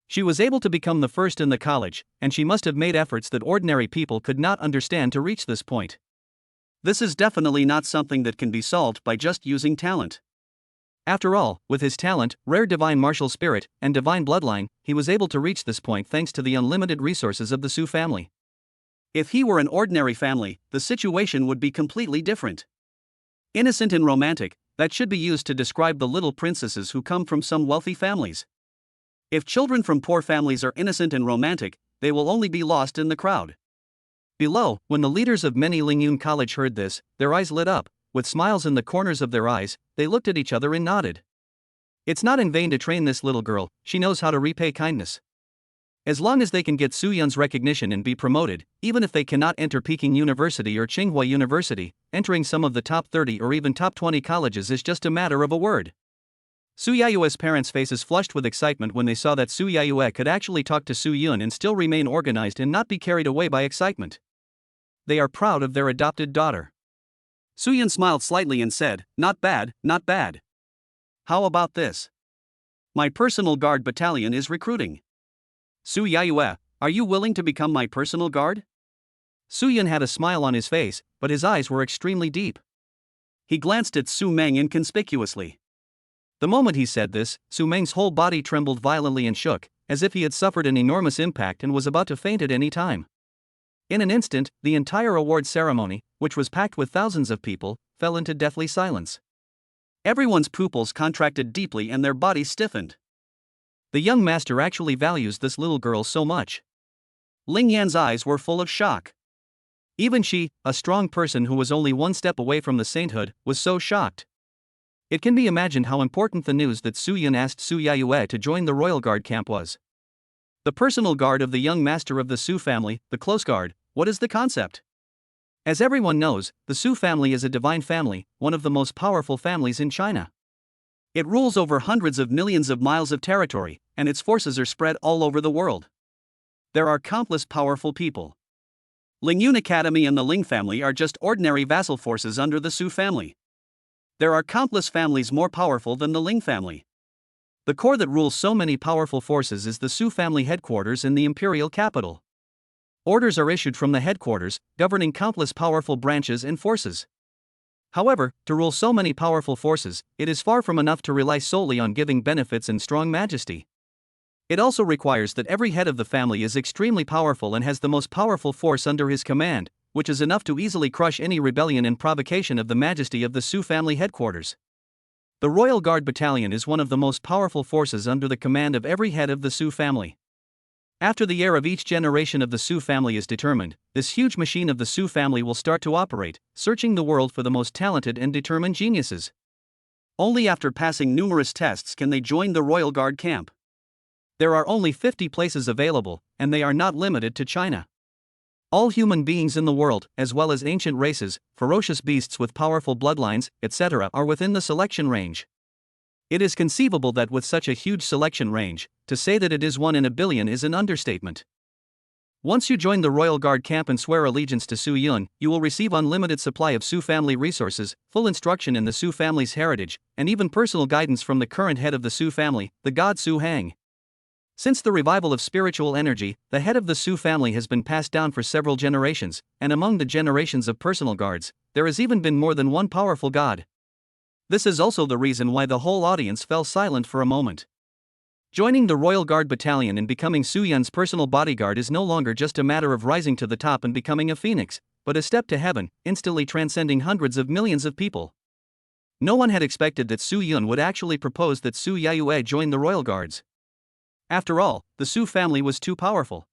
She was able to become the first in the college, and she must have made efforts that ordinary people could not understand to reach this point. This is definitely not something that can be solved by just using talent. After all, with his talent, rare divine martial spirit, and divine bloodline, he was able to reach this point thanks to the unlimited resources of the Su family. If he were an ordinary family, the situation would be completely different. Innocent and romantic, that should be used to describe the little princesses who come from some wealthy families. If children from poor families are innocent and romantic, they will only be lost in the crowd. Below, when the leaders of many Lingyun College heard this, their eyes lit up. With smiles in the corners of their eyes, they looked at each other and nodded. It's not in vain to train this little girl, she knows how to repay kindness. As long as they can get Su Yun's recognition and be promoted, even if they cannot enter Peking University or Tsinghua University, entering some of the top 30 or even top 20 colleges is just a matter of a word. Su Yayue's parents' faces flushed with excitement when they saw that Su Yayue could actually talk to Su Yun and still remain organized and not be carried away by excitement. They are proud of their adopted daughter. Su Yun smiled slightly and said, not bad, not bad. How about this? My personal guard battalion is recruiting. Su Yayue, are you willing to become my personal guard? Su Yun had a smile on his face, but his eyes were extremely deep. He glanced at Su Meng inconspicuously. The moment he said this, Su Meng's whole body trembled violently and shook, as if he had suffered an enormous impact and was about to faint at any time. In an instant, the entire award ceremony, which was packed with thousands of people, fell into deathly silence. Everyone's pupils contracted deeply and their bodies stiffened. The young master actually values this little girl so much. Ling Yan's eyes were full of shock. Even she, a strong person who was only one step away from the sainthood, was so shocked. It can be imagined how important the news that Su Yun asked Su Yayue to join the royal guard camp was. The personal guard of the young master of the Su family, the close guard, what is the concept? As everyone knows, the Su family is a divine family, one of the most powerful families in China. It rules over hundreds of millions of miles of territory, and its forces are spread all over the world. There are countless powerful people. Ling Yun Academy and the Ling family are just ordinary vassal forces under the Su family. There are countless families more powerful than the Ling family. The core that rules so many powerful forces is the Su family headquarters in the imperial capital. Orders are issued from the headquarters, governing countless powerful branches and forces. However, to rule so many powerful forces, it is far from enough to rely solely on giving benefits and strong majesty. It also requires that every head of the family is extremely powerful and has the most powerful force under his command, which is enough to easily crush any rebellion and provocation of the majesty of the Su family headquarters. The Royal Guard Battalion is one of the most powerful forces under the command of every head of the Su family. After the heir of each generation of the Su family is determined, this huge machine of the Su family will start to operate, searching the world for the most talented and determined geniuses. Only after passing numerous tests can they join the Royal Guard camp. There are only 50 places available, and they are not limited to China. All human beings in the world, as well as ancient races, ferocious beasts with powerful bloodlines, etc., are within the selection range. It is conceivable that with such a huge selection range, to say that it is 1 in a billion is an understatement. Once you join the Royal Guard camp and swear allegiance to Su Yun, you will receive unlimited supply of Su family resources, full instruction in the Su family's heritage, and even personal guidance from the current head of the Su family, the god Su Hang. Since the revival of spiritual energy, the head of the Su family has been passed down for several generations, and among the generations of personal guards, there has even been more than one powerful god. This is also the reason why the whole audience fell silent for a moment. Joining the Royal Guard Battalion and becoming Su Yun's personal bodyguard is no longer just a matter of rising to the top and becoming a phoenix, but a step to heaven, instantly transcending hundreds of millions of people. No one had expected that Su Yun would actually propose that Su Yayue join the Royal Guards. After all, the Su family was too powerful.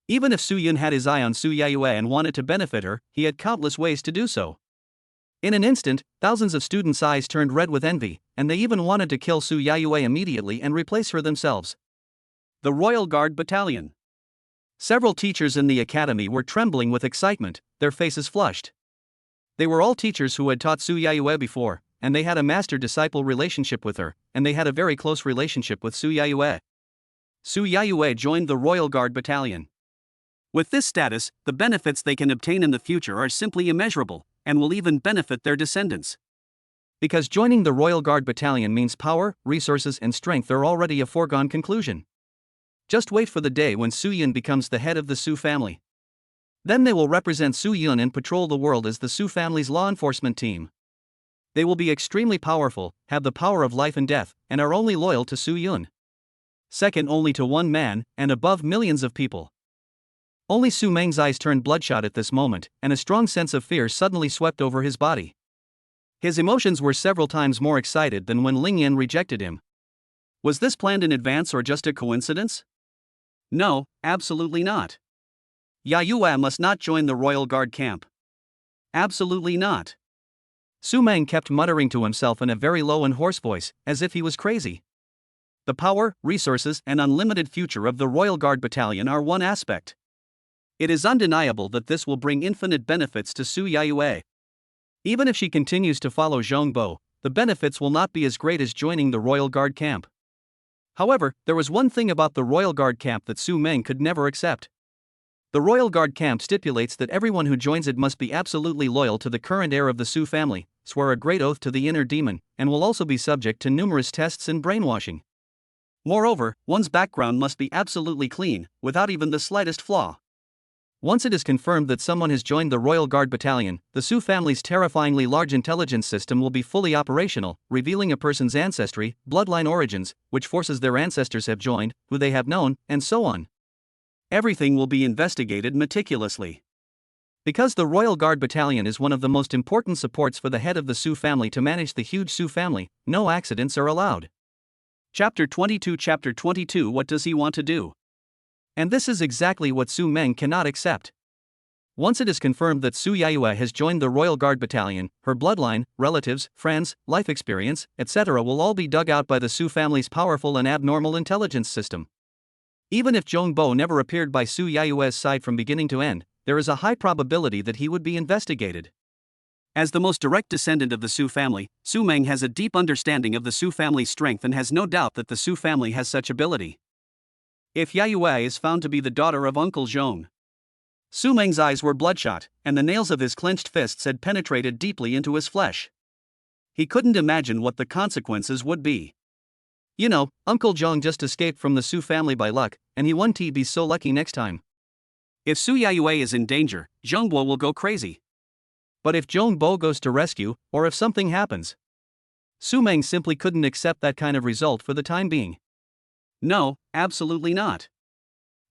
Even if Su Yun had his eye on Su Yayue and wanted to benefit her, he had countless ways to do so. In an instant, thousands of students' eyes turned red with envy, and they even wanted to kill Su Yayue immediately and replace her themselves. The Royal Guard Battalion. Several teachers in the academy were trembling with excitement, their faces flushed. They were all teachers who had taught Su Yayue before, and they had a master-disciple relationship with her, and they had a very close relationship with Su Yayue. Su Yayue joined the Royal Guard Battalion. With this status, the benefits they can obtain in the future are simply immeasurable, and will even benefit their descendants. Because joining the Royal Guard Battalion means power, resources, and strength are already a foregone conclusion. Just wait for the day when Su Yun becomes the head of the Su family. Then they will represent Su Yun and patrol the world as the Su family's law enforcement team. They will be extremely powerful, have the power of life and death, and are only loyal to Su Yun. Second only to one man, and above millions of people. Only Su Meng's eyes turned bloodshot at this moment, and a strong sense of fear suddenly swept over his body. His emotions were several times more excited than when Ling Yan rejected him. Was this planned in advance or just a coincidence? No, absolutely not. Yayue must not join the Royal Guard camp. Absolutely not. Su Meng kept muttering to himself in a very low and hoarse voice, as if he was crazy. The power, resources, and unlimited future of the Royal Guard Battalion are one aspect. It is undeniable that this will bring infinite benefits to Su Yayue. Even if she continues to follow Zhongbo, the benefits will not be as great as joining the Royal Guard camp. However, there was one thing about the Royal Guard camp that Su Meng could never accept. The Royal Guard camp stipulates that everyone who joins it must be absolutely loyal to the current heir of the Su family, swear a great oath to the inner demon, and will also be subject to numerous tests and brainwashing. Moreover, one's background must be absolutely clean, without even the slightest flaw. Once it is confirmed that someone has joined the Royal Guard Battalion, the Su family's terrifyingly large intelligence system will be fully operational, revealing a person's ancestry, bloodline origins, which forces their ancestors have joined, who they have known, and so on. Everything will be investigated meticulously. Because the Royal Guard Battalion is one of the most important supports for the head of the Su family to manage the huge Su family, no accidents are allowed. Chapter 22 What does he want to do? And this is exactly what Su Meng cannot accept. Once it is confirmed that Su Yaiyue has joined the Royal Guard Battalion, her bloodline, relatives, friends, life experience, etc. will all be dug out by the Su family's powerful and abnormal intelligence system. Even if Zhong Bo never appeared by Su Yaiyue's side from beginning to end, there is a high probability that he would be investigated. As the most direct descendant of the Su family, Su Meng has a deep understanding of the Su family's strength and has no doubt that the Su family has such ability. If Yaiyue is found to be the daughter of Uncle Zhong. Su Meng's eyes were bloodshot, and the nails of his clenched fists had penetrated deeply into his flesh. He couldn't imagine what the consequences would be. You know, Uncle Zhong just escaped from the Su family by luck, and he won't be so lucky next time. If Su Yaiyue is in danger, Zhong Bo will go crazy. But if Zhong Bo goes to rescue, or if something happens, Su Meng simply couldn't accept that kind of result for the time being. No, absolutely not.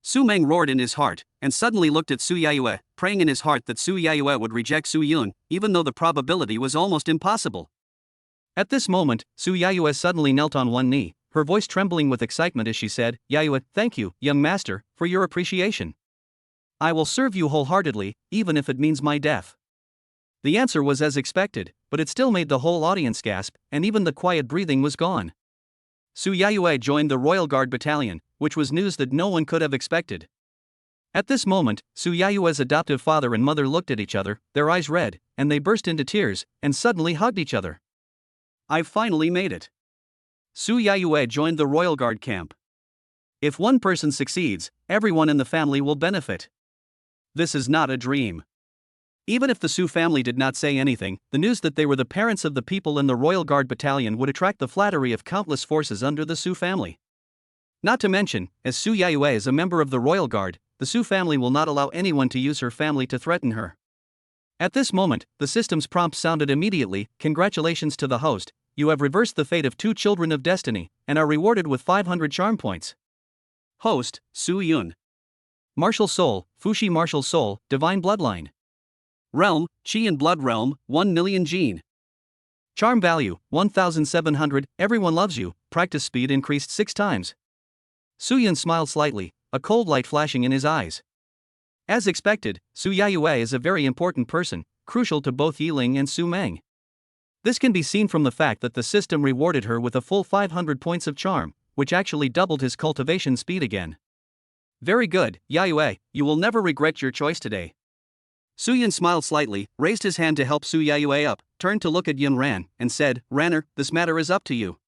Su Meng roared in his heart, and suddenly looked at Su Yaiyue, praying in his heart that Su Yaiyue would reject Su Yun, even though the probability was almost impossible. At this moment, Su Yaiyue suddenly knelt on one knee, her voice trembling with excitement as she said, "Yaiyue, thank you, young master, for your appreciation. I will serve you wholeheartedly, even if it means my death." The answer was as expected, but it still made the whole audience gasp, and even the quiet breathing was gone. Su Yaiyue joined the Royal Guard Battalion, which was news that no one could have expected. At this moment, Su Yaiyue's adoptive father and mother looked at each other, their eyes red, and they burst into tears, and suddenly hugged each other. "I've finally made it." Su Yaiyue joined the Royal Guard camp. If one person succeeds, everyone in the family will benefit. This is not a dream. Even if the Su family did not say anything, the news that they were the parents of the people in the Royal Guard Battalion would attract the flattery of countless forces under the Su family. Not to mention, as Su Yaiyue is a member of the Royal Guard, the Su family will not allow anyone to use her family to threaten her. At this moment, the system's prompt sounded immediately, "Congratulations to the host, you have reversed the fate of 2 children of destiny, and are rewarded with 500 charm points." Host, Su Yun. Martial Soul, Fushi Martial Soul, Divine Bloodline. Realm, Qi and Blood Realm, 1 million Gene. Charm value, 1700, everyone loves you, practice speed increased 6 times. Su Yun smiled slightly, a cold light flashing in his eyes. As expected, Su Yaiyue is a very important person, crucial to both Yiling and Su Meng. This can be seen from the fact that the system rewarded her with a full 500 points of charm, which actually doubled his cultivation speed again. Very good, Yaiyue, you will never regret your choice today. Su Yun smiled slightly, raised his hand to help Su Yaiyue up, turned to look at Yun Ran, and said, "Ranner, this matter is up to you."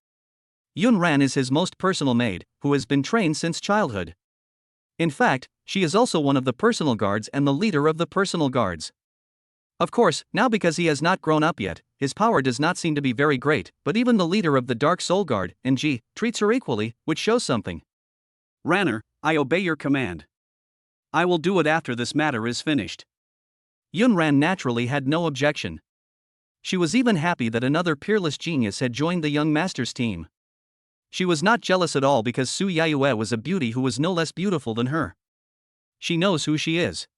Yun Ran is his most personal maid, who has been trained since childhood. In fact, she is also one of the personal guards and the leader of the personal guards. Of course, now because he has not grown up yet, his power does not seem to be very great, but even the leader of the Dark Soul Guard, Ng, treats her equally, which shows something. "Ranner, I obey your command. I will do it after this matter is finished." Yun Ran naturally had no objection. She was even happy that another peerless genius had joined the young master's team. She was not jealous at all because Su Yaiyue was a beauty who was no less beautiful than her. She knows who she is.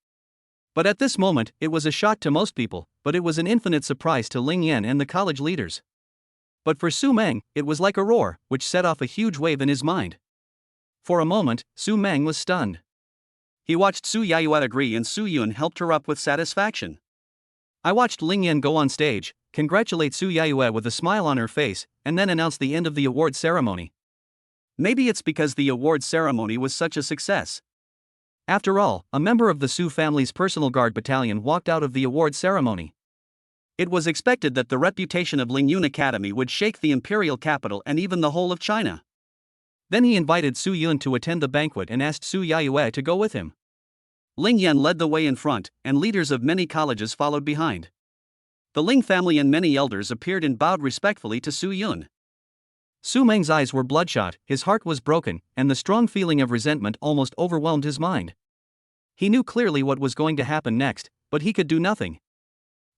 But at this moment, it was a shock to most people, but it was an infinite surprise to Ling Yan and the college leaders. But for Su Meng, it was like a roar, which set off a huge wave in his mind. For a moment, Su Meng was stunned. He watched Su Yaiyue agree and Su Yun helped her up with satisfaction. I watched Ling Yan go on stage, congratulate Su Yaiyue with a smile on her face, and then announce the end of the award ceremony. Maybe it's because the award ceremony was such a success. After all, a member of the Su family's personal guard battalion walked out of the award ceremony. It was expected that the reputation of Lingyun Academy would shake the imperial capital and even the whole of China. Then he invited Su Yun to attend the banquet and asked Su Yaiyue to go with him. Ling Yan led the way in front, and leaders of many colleges followed behind. The Ling family and many elders appeared and bowed respectfully to Su Yun. Su Meng's eyes were bloodshot, his heart was broken, and the strong feeling of resentment almost overwhelmed his mind. He knew clearly what was going to happen next, but he could do nothing.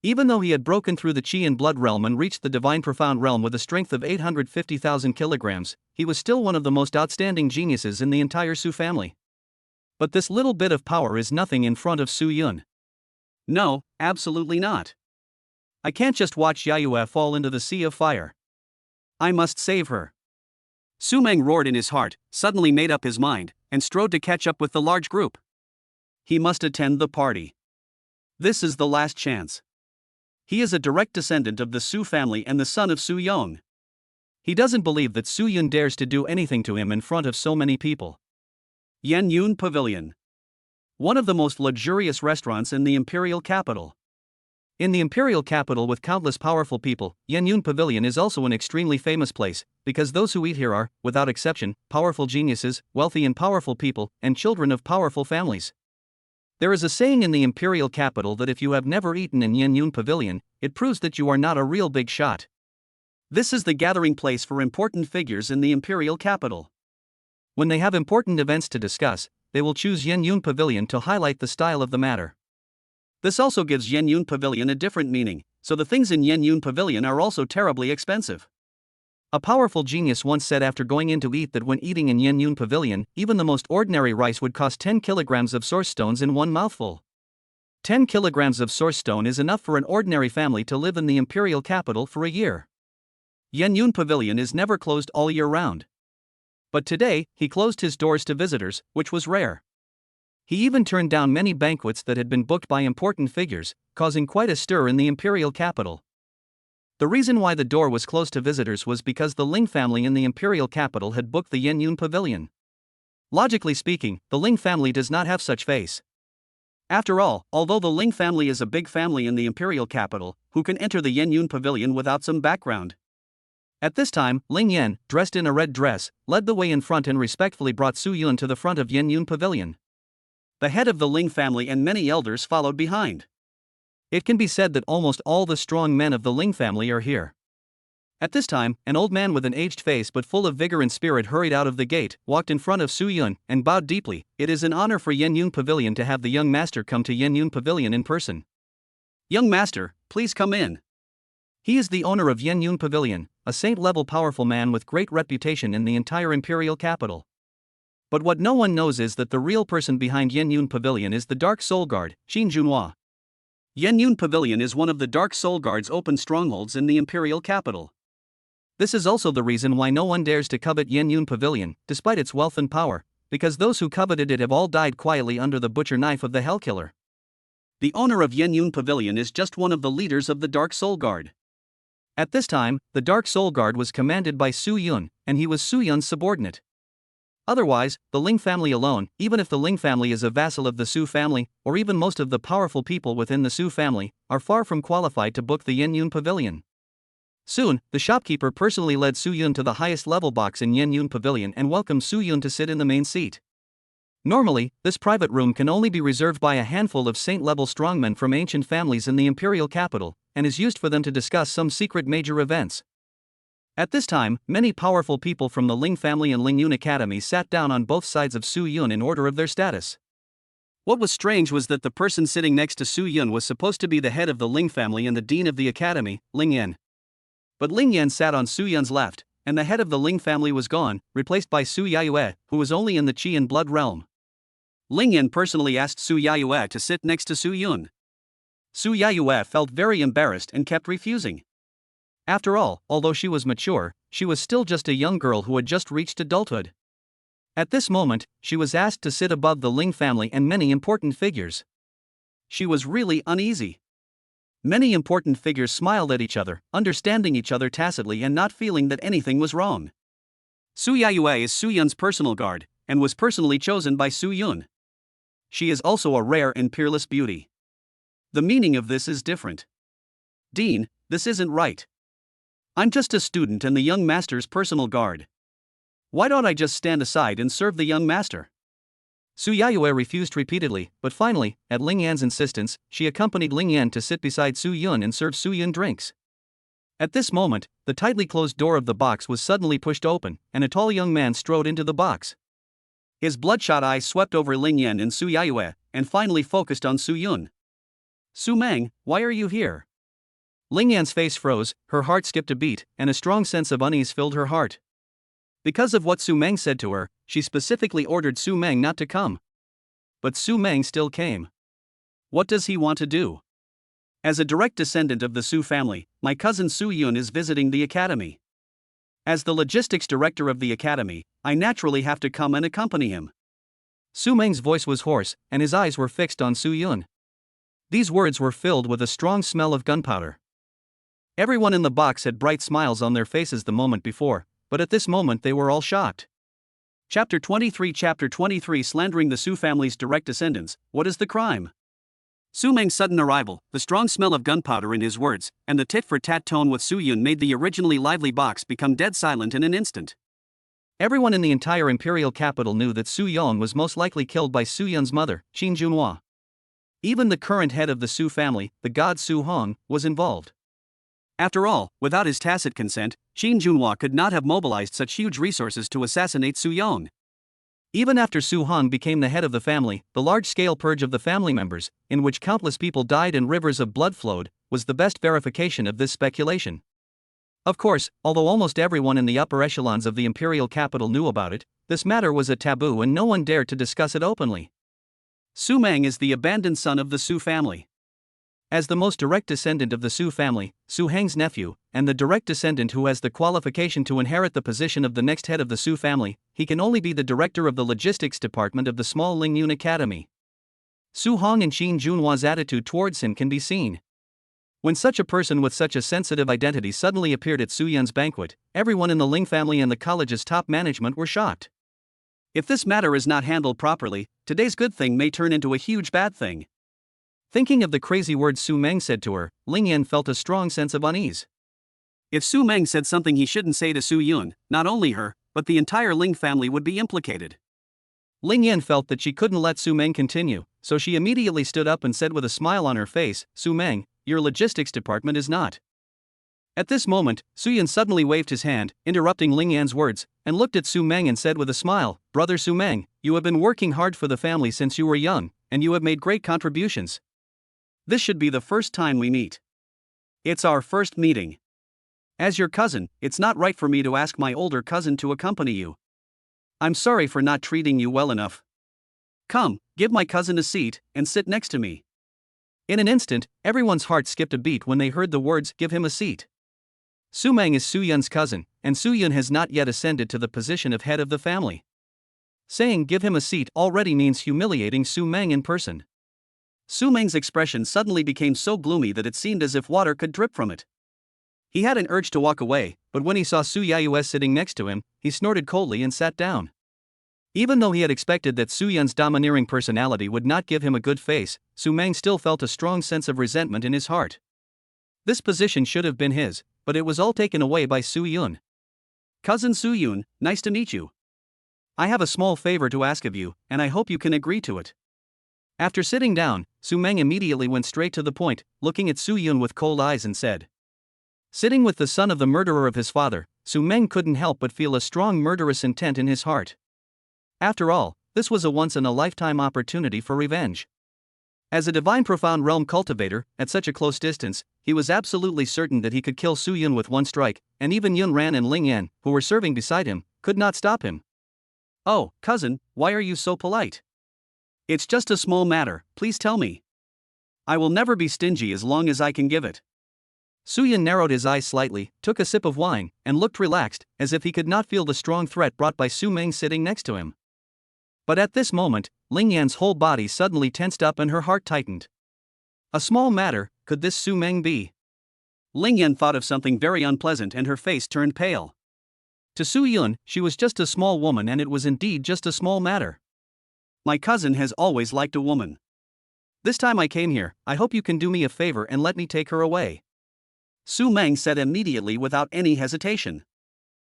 Even though he had broken through the Qi and Blood realm and reached the Divine Profound realm with a strength of 850,000 kilograms, he was still one of the most outstanding geniuses in the entire Su family. But this little bit of power is nothing in front of Su Yun. No, absolutely not. I can't just watch Yayue fall into the sea of fire. I must save her. Su Meng roared in his heart, suddenly made up his mind, and strode to catch up with the large group. He must attend the party. This is the last chance. He is a direct descendant of the Su family and the son of Su Yong. He doesn't believe that Su Yun dares to do anything to him in front of so many people. Yan Yun Pavilion. One of the most luxurious restaurants in the imperial capital. In the imperial capital with countless powerful people, Yan Yun Pavilion is also an extremely famous place, because those who eat here are, without exception, powerful geniuses, wealthy and powerful people, and children of powerful families. There is a saying in the imperial capital that if you have never eaten in Yan Yun Pavilion, it proves that you are not a real big shot. This is the gathering place for important figures in the imperial capital. When they have important events to discuss, they will choose Yan Yun Pavilion to highlight the style of the matter. This also gives Yan Yun Pavilion a different meaning, so the things in Yan Yun Pavilion are also terribly expensive. A powerful genius once said after going in to eat that when eating in Yan Yun Pavilion, even the most ordinary rice would cost 10 kilograms of source stones in one mouthful. 10 kilograms of source stone is enough for an ordinary family to live in the imperial capital for a year. Yan Yun Pavilion is never closed all year round. But today, he closed his doors to visitors, which was rare. He even turned down many banquets that had been booked by important figures, causing quite a stir in the imperial capital. The reason why the door was closed to visitors was because the Ling family in the imperial capital had booked the Yan Yun Pavilion. Logically speaking, the Ling family does not have such face. After all, although the Ling family is a big family in the imperial capital, who can enter the Yan Yun Pavilion without some background? At this time, Ling Yan, dressed in a red dress, led the way in front and respectfully brought Su Yun to the front of Yan Yun Pavilion. The head of the Ling family and many elders followed behind. It can be said that almost all the strong men of the Ling family are here. At this time, an old man with an aged face but full of vigor and spirit hurried out of the gate, walked in front of Su Yun, and bowed deeply. It is an honor for Yan Yun Pavilion to have the young master come to Yan Yun Pavilion in person. Young master, please come in. He is the owner of Yan Yun Pavilion, a saint-level powerful man with great reputation in the entire imperial capital. But what no one knows is that the real person behind Yan Yun Pavilion is the Dark Soul Guard, Xin Junhua. Yan Yun Pavilion is one of the Dark Soul Guard's open strongholds in the imperial capital. This is also the reason why no one dares to covet Yan Yun Pavilion, despite its wealth and power, because those who coveted it have all died quietly under the butcher knife of the Hellkiller. The owner of Yan Yun Pavilion is just one of the leaders of the Dark Soul Guard. At this time, the Dark Soul Guard was commanded by Su Yun, and he was Su Yun's subordinate. Otherwise, the Ling family alone, even if the Ling family is a vassal of the Su family, or even most of the powerful people within the Su family, are far from qualified to book the Yan Yun Pavilion. Soon, the shopkeeper personally led Su Yun to the highest level box in Yan Yun Pavilion and welcomed Su Yun to sit in the main seat. Normally, this private room can only be reserved by a handful of saint-level strongmen from ancient families in the imperial capital, and is used for them to discuss some secret major events. At this time, many powerful people from the Ling family and Ling Yun Academy sat down on both sides of Su Yun in order of their status. What was strange was that the person sitting next to Su Yun was supposed to be the head of the Ling family and the dean of the academy, Ling Yan. But Ling Yan sat on Su Yun's left, and the head of the Ling family was gone, replaced by Su Yayue, who was only in the Qi and Blood realm. Ling Yan personally asked Su Yayue to sit next to Su Yun. Su Yayue felt very embarrassed and kept refusing. After all, although she was mature, she was still just a young girl who had just reached adulthood. At this moment, she was asked to sit above the Ling family and many important figures. She was really uneasy. Many important figures smiled at each other, understanding each other tacitly and not feeling that anything was wrong. Su Yayue is Su Yun's personal guard, and was personally chosen by Su Yun. She is also a rare and peerless beauty. The meaning of this is different. Dean, this isn't right. I'm just a student and the young master's personal guard. Why don't I just stand aside and serve the young master? Su Yayue refused repeatedly, but finally, at Ling Yan's insistence, she accompanied Ling Yan to sit beside Su Yun and serve Su Yun drinks. At this moment, the tightly closed door of the box was suddenly pushed open, and a tall young man strode into the box. His bloodshot eyes swept over Ling Yan and Su Yayue, and finally focused on Su Yun. "Su Meng, why are you here?" Ling Yan's face froze, her heart skipped a beat, and a strong sense of unease filled her heart. Because of what Su Meng said to her, she specifically ordered Su Meng not to come. But Su Meng still came. What does he want to do? As a direct descendant of the Su family, my cousin Su Yun is visiting the academy. As the logistics director of the academy, I naturally have to come and accompany him. Su Meng's voice was hoarse, and his eyes were fixed on Su Yun. These words were filled with a strong smell of gunpowder. Everyone in the box had bright smiles on their faces the moment before, but at this moment they were all shocked. Chapter 23 Slandering the Su family's direct descendants, what is the crime? Su Meng's sudden arrival, the strong smell of gunpowder in his words, and the tit-for-tat tone with Su Yun made the originally lively box become dead silent in an instant. Everyone in the entire imperial capital knew that Su Yun was most likely killed by Su Yun's mother, Qin Junhua. Even the current head of the Su family, the god Su Hong, was involved. After all, without his tacit consent, Qin Junhua could not have mobilized such huge resources to assassinate Su Yun. Even after Su Hong became the head of the family, the large-scale purge of the family members, in which countless people died and rivers of blood flowed, was the best verification of this speculation. Of course, although almost everyone in the upper echelons of the imperial capital knew about it, this matter was a taboo and no one dared to discuss it openly. Su Meng is the abandoned son of the Su family. As the most direct descendant of the Su family, Su Heng's nephew, and the direct descendant who has the qualification to inherit the position of the next head of the Su family, he can only be the director of the logistics department of the small Lingyun Academy. Su Hong and Qin Junhua's attitude towards him can be seen. When such a person with such a sensitive identity suddenly appeared at Su Yun's banquet, everyone in the Ling family and the college's top management were shocked. If this matter is not handled properly, today's good thing may turn into a huge bad thing. Thinking of the crazy words Su Meng said to her, Ling Yan felt a strong sense of unease. If Su Meng said something he shouldn't say to Su Yun, not only her, but the entire Ling family would be implicated. Ling Yan felt that she couldn't let Su Meng continue, so she immediately stood up and said with a smile on her face, "Su Meng, your logistics department is not." At this moment, Su Yun suddenly waved his hand, interrupting Ling Yan's words, and looked at Su Meng and said with a smile, "Brother Su Meng, you have been working hard for the family since you were young, and you have made great contributions. This should be the first time we meet. It's our first meeting. As your cousin, it's not right for me to ask my older cousin to accompany you. I'm sorry for not treating you well enough. Come, give my cousin a seat, and sit next to me." In an instant, everyone's heart skipped a beat when they heard the words, "give him a seat." Su Meng is Su Yun's cousin, and Su Yun has not yet ascended to the position of head of the family. Saying "give him a seat" already means humiliating Su Meng in person. Su Meng's expression suddenly became so gloomy that it seemed as if water could drip from it. He had an urge to walk away, but when he saw Su Yayue sitting next to him, he snorted coldly and sat down. Even though he had expected that Su Yun's domineering personality would not give him a good face, Su Meng still felt a strong sense of resentment in his heart. This position should have been his, but it was all taken away by Su Yun. "Cousin Su Yun, nice to meet you. I have a small favor to ask of you, and I hope you can agree to it." After sitting down, Su Meng immediately went straight to the point, looking at Su Yun with cold eyes and said. Sitting with the son of the murderer of his father, Su Meng couldn't help but feel a strong murderous intent in his heart. After all, this was a once-in-a-lifetime opportunity for revenge. As a divine profound realm cultivator, at such a close distance, he was absolutely certain that he could kill Su Yun with one strike, and even Yun Ran and Ling Yan, who were serving beside him, could not stop him. "Oh, cousin, why are you so polite? It's just a small matter, please tell me. I will never be stingy as long as I can give it." Su Yun narrowed his eyes slightly, took a sip of wine, and looked relaxed, as if he could not feel the strong threat brought by Su Meng sitting next to him. But at this moment, Ling Yan's whole body suddenly tensed up and her heart tightened. A small matter, could this Su Meng be? Ling Yan thought of something very unpleasant and her face turned pale. To Su Yun, she was just a small woman and it was indeed just a small matter. "My cousin has always liked a woman. This time I came here, I hope you can do me a favor and let me take her away," Su Meng said immediately without any hesitation.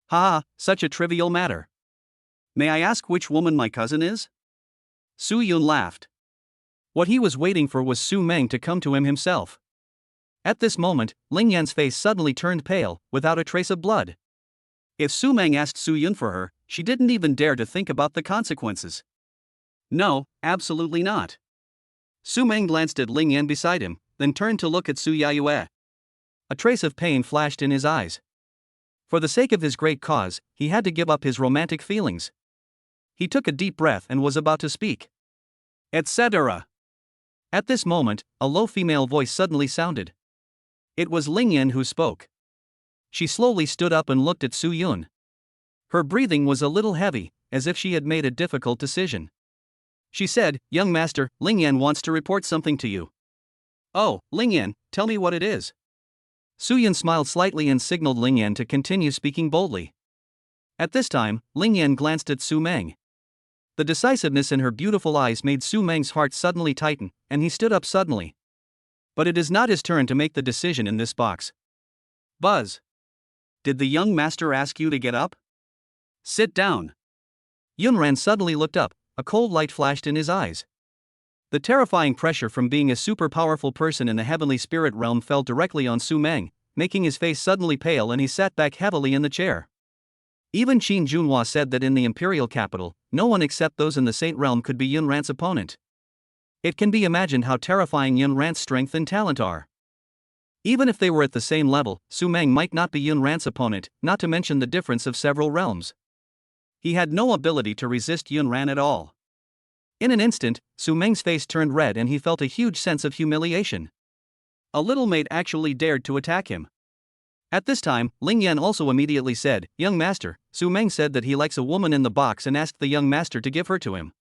"Ha, such a trivial matter. May I ask which woman my cousin is?" Su Yun laughed. What he was waiting for was Su Meng to come to him himself. At this moment, Ling Yan's face suddenly turned pale, without a trace of blood. If Su Meng asked Su Yun for her, she didn't even dare to think about the consequences. No, absolutely not. Su Meng glanced at Ling Yan beside him, then turned to look at Su Yayue. A trace of pain flashed in his eyes. For the sake of his great cause, he had to give up his romantic feelings. He took a deep breath and was about to speak. Etc. At this moment, a low female voice suddenly sounded. It was Ling Yan who spoke. She slowly stood up and looked at Su Yun. Her breathing was a little heavy, as if she had made a difficult decision. She said, "Young master, Ling Yan wants to report something to you." "Oh, Ling Yan, tell me what it is." Su Yun smiled slightly and signaled Ling Yan to continue speaking boldly. At this time, Ling Yan glanced at Su Meng. The decisiveness in her beautiful eyes made Su Meng's heart suddenly tighten, and he stood up suddenly. But it is not his turn to make the decision in this box. Buzz. Did the young master ask you to get up? Sit down. Yunran suddenly looked up, a cold light flashed in his eyes. The terrifying pressure from being a super powerful person in the heavenly spirit realm fell directly on Su Meng, making his face suddenly pale and he sat back heavily in the chair. Even Qin Junhua said that in the imperial capital, no one except those in the Saint realm could be Yunran's opponent. It can be imagined how terrifying Yunran's strength and talent are. Even if they were at the same level, Su Meng might not be Yunran's opponent, not to mention the difference of several realms. He had no ability to resist Yunran at all. In an instant, Su Meng's face turned red and he felt a huge sense of humiliation. A little maid actually dared to attack him. At this time, Ling Yan also immediately said, "Young master, Su Meng said that he likes a woman in the box and asked the young master to give her to him.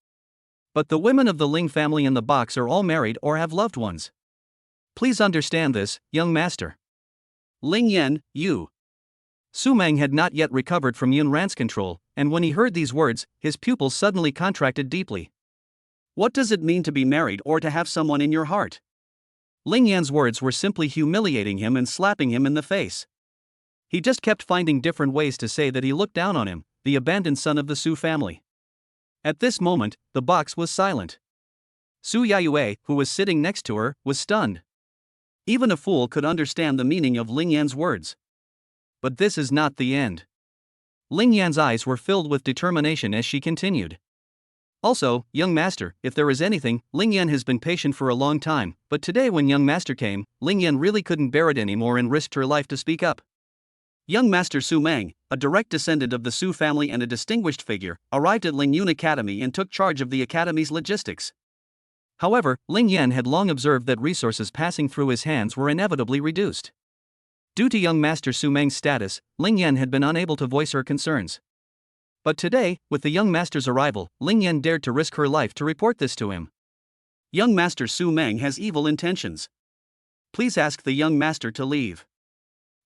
But the women of the Ling family in the box are all married or have loved ones. Please understand this, young master." Ling Yan, you. Su Meng had not yet recovered from Yunran's control, and when he heard these words, his pupils suddenly contracted deeply. What does it mean to be married or to have someone in your heart? Ling Yan's words were simply humiliating him and slapping him in the face. He just kept finding different ways to say that he looked down on him, the abandoned son of the Su family. At this moment, the box was silent. Su Yayue, who was sitting next to her, was stunned. Even a fool could understand the meaning of Ling Yan's words. But this is not the end. Ling Yan's eyes were filled with determination as she continued. Also, young master, if there is anything, Ling Yan has been patient for a long time, but today when young master came, Ling Yan really couldn't bear it anymore and risked her life to speak up. Young master Su Meng, a direct descendant of the Su family and a distinguished figure, arrived at Ling Yun Academy and took charge of the academy's logistics. However, Ling Yan had long observed that resources passing through his hands were inevitably reduced. Due to young master Su Meng's status, Ling Yan had been unable to voice her concerns. But today, with the young master's arrival, Ling Yan dared to risk her life to report this to him. Young master Su Meng has evil intentions. Please ask the young master to leave.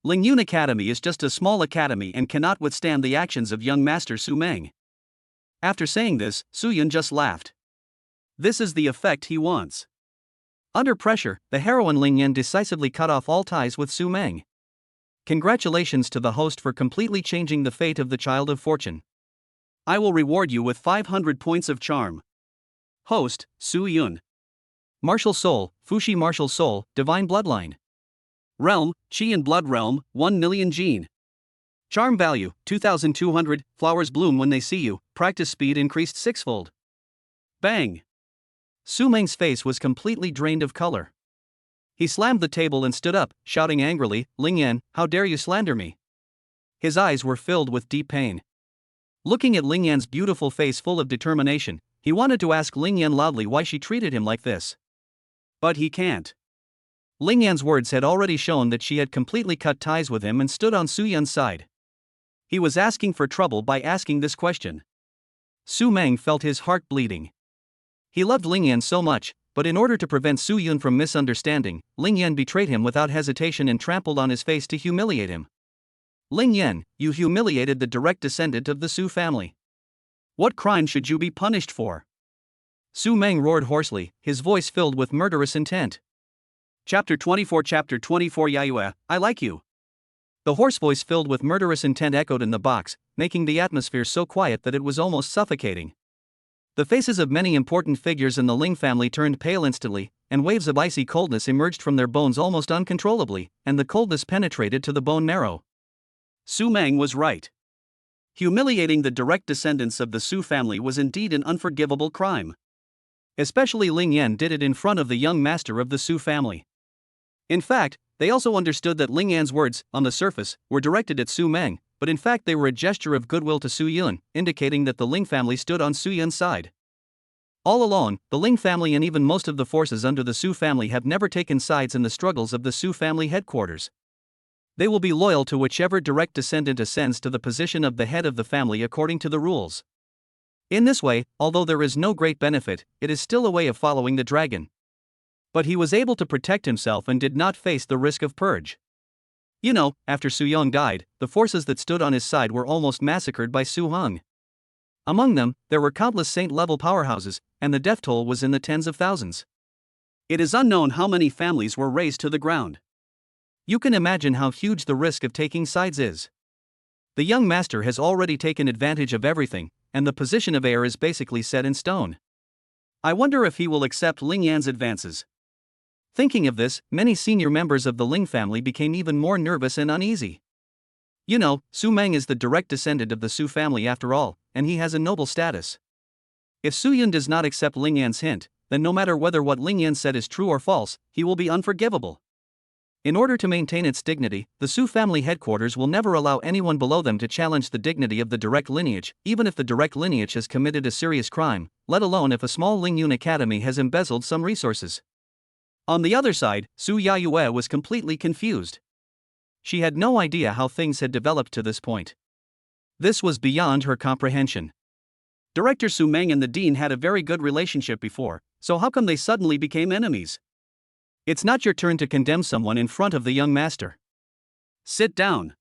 Ling Yun Academy is just a small academy and cannot withstand the actions of young master Su Meng. After saying this, Su Yun just laughed. This is the effect he wants. Under pressure, the heroine Ling Yan decisively cut off all ties with Su Meng. Congratulations to the host for completely changing the fate of the child of fortune. I will reward you with 500 points of charm. Host, Su Yun. Martial Soul, Fushi Martial Soul, Divine Bloodline. Realm, Qi and Blood Realm, 1 million gene. Charm value, 2200, flowers bloom when they see you, practice speed increased 6-fold. Bang! Su Meng's face was completely drained of color. He slammed the table and stood up, shouting angrily, "Ling Yan, how dare you slander me?" His eyes were filled with deep pain. Looking at Ling Yan's beautiful face full of determination, he wanted to ask Ling Yan loudly why she treated him like this. But he can't. Ling Yan's words had already shown that she had completely cut ties with him and stood on Su Yun's side. He was asking for trouble by asking this question. Su Meng felt his heart bleeding. He loved Ling Yan so much, but in order to prevent Su Yun from misunderstanding, Ling Yan betrayed him without hesitation and trampled on his face to humiliate him. Ling Yan, you humiliated the direct descendant of the Su family. What crime should you be punished for? Su Meng roared hoarsely, his voice filled with murderous intent. Chapter 24 Yayue, I like you. The hoarse voice filled with murderous intent echoed in the box, making the atmosphere so quiet that it was almost suffocating. The faces of many important figures in the Ling family turned pale instantly, and waves of icy coldness emerged from their bones almost uncontrollably, and the coldness penetrated to the bone marrow. Su Meng was right. Humiliating the direct descendants of the Su family was indeed an unforgivable crime. Especially Ling Yan did it in front of the young master of the Su family. In fact, they also understood that Ling Yan's words, on the surface, were directed at Su Meng, but in fact they were a gesture of goodwill to Su Yun, indicating that the Ling family stood on Su Yun's side. All along, the Ling family and even most of the forces under the Su family have never taken sides in the struggles of the Su family headquarters. They will be loyal to whichever direct descendant ascends to the position of the head of the family according to the rules. In this way, although there is no great benefit, it is still a way of following the dragon. But he was able to protect himself and did not face the risk of purge. You know, after Su Yong died, the forces that stood on his side were almost massacred by Su Hong. Among them, there were countless saint-level powerhouses, and the death toll was in the tens of thousands. It is unknown how many families were razed to the ground. You can imagine how huge the risk of taking sides is. The young master has already taken advantage of everything, and the position of heir is basically set in stone. I wonder if he will accept Ling Yan's advances. Thinking of this, many senior members of the Ling family became even more nervous and uneasy. You know, Su Meng is the direct descendant of the Su family after all, and he has a noble status. If Su Yun does not accept Ling Yan's hint, then no matter whether what Ling Yan said is true or false, he will be unforgivable. In order to maintain its dignity, the Su family headquarters will never allow anyone below them to challenge the dignity of the direct lineage, even if the direct lineage has committed a serious crime, let alone if a small Ling Yun academy has embezzled some resources. On the other side, Su Yayue was completely confused. She had no idea how things had developed to this point. This was beyond her comprehension. Director Su Meng and the dean had a very good relationship before, so how come they suddenly became enemies? It's not your turn to condemn someone in front of the young master. Sit down.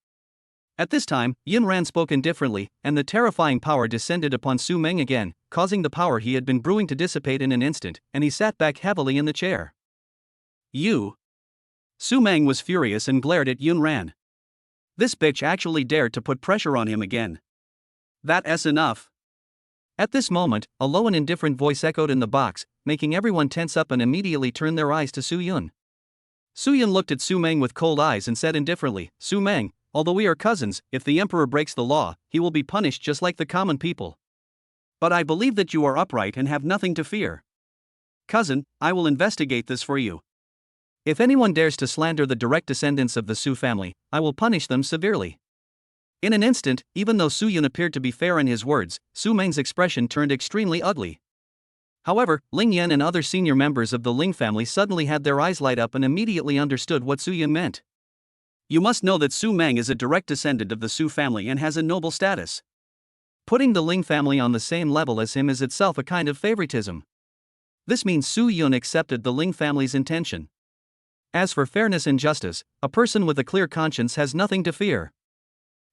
At this time, Yin Ran spoke indifferently, and the terrifying power descended upon Su Meng again, causing the power he had been brewing to dissipate in an instant, and he sat back heavily in the chair. You. Su Meng was furious and glared at Yun Ran. This bitch actually dared to put pressure on him again. That's enough. At this moment, a low and indifferent voice echoed in the box, making everyone tense up and immediately turn their eyes to Su Yun. Su Yun looked at Su Meng with cold eyes and said indifferently, Su Meng, although we are cousins, if the emperor breaks the law, he will be punished just like the common people. But I believe that you are upright and have nothing to fear. Cousin, I will investigate this for you. If anyone dares to slander the direct descendants of the Su family, I will punish them severely. In an instant, even though Su Yun appeared to be fair in his words, Su Meng's expression turned extremely ugly. However, Ling Yan and other senior members of the Ling family suddenly had their eyes light up and immediately understood what Su Yun meant. You must know that Su Meng is a direct descendant of the Su family and has a noble status. Putting the Ling family on the same level as him is itself a kind of favoritism. This means Su Yun accepted the Ling family's intention. As for fairness and justice, a person with a clear conscience has nothing to fear.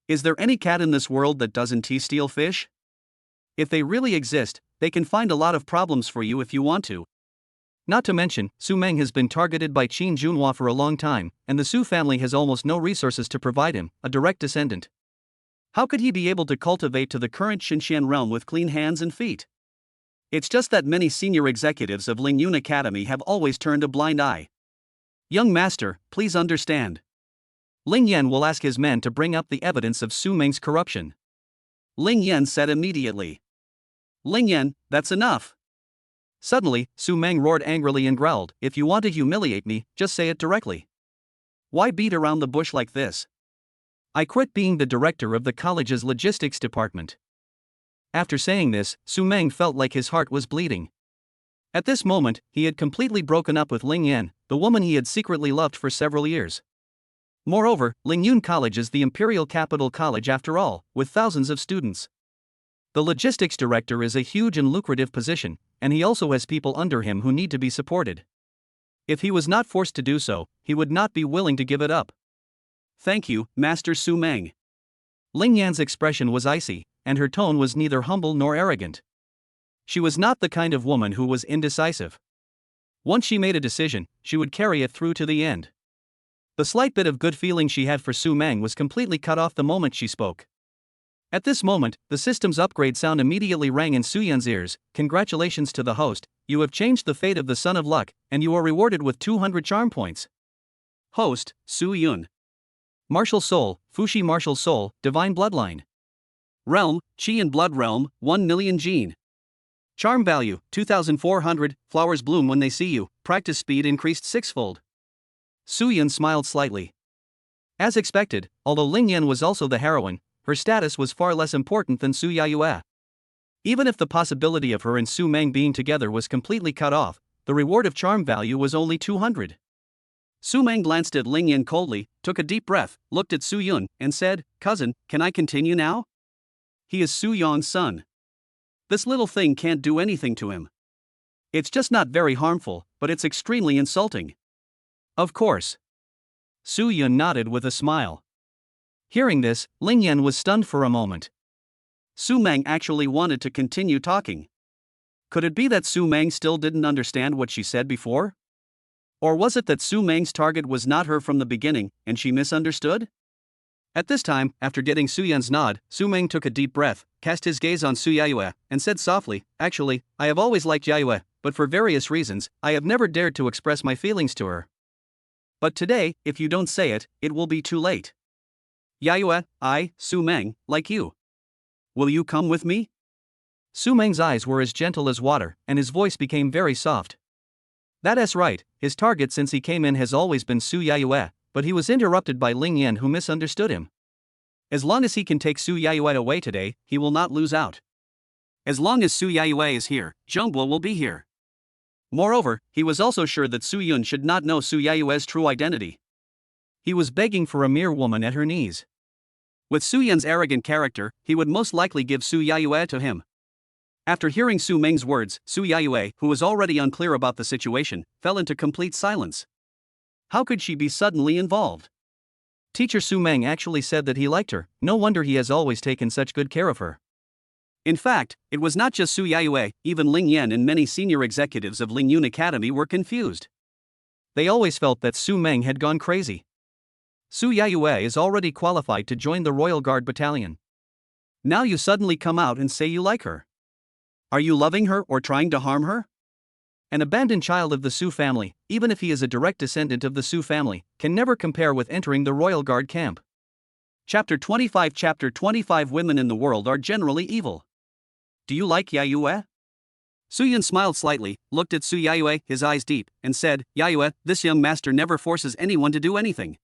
Is there any cat in this world that doesn't steal fish? If they really exist, they can find a lot of problems for you if you want to. Not to mention, Su Meng has been targeted by Qin Junhua for a long time, and the Su family has almost no resources to provide him, a direct descendant. How could he be able to cultivate to the current Xinxian realm with clean hands and feet? It's just that many senior executives of Ling Yun Academy have always turned a blind eye. Young master, please understand. Ling Yan will ask his men to bring up the evidence of Su Meng's corruption. Ling Yan said immediately. Ling Yan, that's enough. Suddenly, Su Meng roared angrily and growled, if you want to humiliate me, just say it directly. Why beat around the bush like this? I quit being the director of the college's logistics department. After saying this, Su Meng felt like his heart was bleeding. At this moment, he had completely broken up with Ling Yan, the woman he had secretly loved for several years. Moreover, Ling Yun College is the imperial capital college after all, with thousands of students. The logistics director is a huge and lucrative position, and he also has people under him who need to be supported. If he was not forced to do so, he would not be willing to give it up. Thank you, Master Su Meng. Ling Yan's expression was icy, and her tone was neither humble nor arrogant. She was not the kind of woman who was indecisive. Once she made a decision, she would carry it through to the end. The slight bit of good feeling she had for Su Meng was completely cut off the moment she spoke. At this moment, the system's upgrade sound immediately rang in Suyun's ears. Congratulations to the host, you have changed the fate of the Son of Luck, and you are rewarded with 200 charm points. Host, Suyun. Martial Soul, Fushi Martial Soul, Divine Bloodline. Realm, Qi and Blood Realm, 1 million gene. Charm value, 2400, flowers bloom when they see you, practice speed increased 6-fold. Suyun smiled slightly. As expected, although Ling Yan was also the heroine, her status was far less important than Su Yayue. Even if the possibility of her and Su Meng being together was completely cut off, the reward of charm value was only 200. Su Meng glanced at Ling Yan coldly, took a deep breath, looked at Su Yun, and said, "Cousin, can I continue now?" He is Su Yong's son. This little thing can't do anything to him. It's just not very harmful, but it's extremely insulting. Of course. Su Yun nodded with a smile. Hearing this, Ling Yan was stunned for a moment. Su Meng actually wanted to continue talking. Could it be that Su Meng still didn't understand what she said before? Or was it that Su Meng's target was not her from the beginning, and she misunderstood? At this time, after getting Su Yun's nod, Su Meng took a deep breath, cast his gaze on Su Yayue, and said softly, "Actually, I have always liked Yayue, but for various reasons, I have never dared to express my feelings to her. But today, if you don't say it, it will be too late. Yayue, I, Su Meng, like you. Will you come with me?" Su Meng's eyes were as gentle as water, and his voice became very soft. That's right, his target since he came in has always been Su Yayue, but he was interrupted by Ling Yan who misunderstood him. As long as he can take Su Yayue away today, he will not lose out. As long as Su Yayue is here, Zhongbo will be here. Moreover, he was also sure that Su Yun should not know Su Yayue's true identity. He was begging for a mere woman at her knees. With Su Yun's arrogant character, he would most likely give Su Yayue to him. After hearing Su Meng's words, Su Yayue, who was already unclear about the situation, fell into complete silence. How could she be suddenly involved? Teacher Su Meng actually said that he liked her, no wonder he has always taken such good care of her. In fact, it was not just Su Yayue, even Ling Yan and many senior executives of Ling Yun Academy were confused. They always felt that Su Meng had gone crazy. Su Yayue is already qualified to join the Royal Guard Battalion. Now you suddenly come out and say you like her. Are you loving her or trying to harm her? An abandoned child of the Su family, even if he is a direct descendant of the Su family, can never compare with entering the Royal Guard camp. Chapter 25 Chapter 25 Women in the world are generally evil. Do you like Yayue? Su Yun smiled slightly, looked at Su Yayue, his eyes deep, and said, "Yayue, this young master never forces anyone to do anything.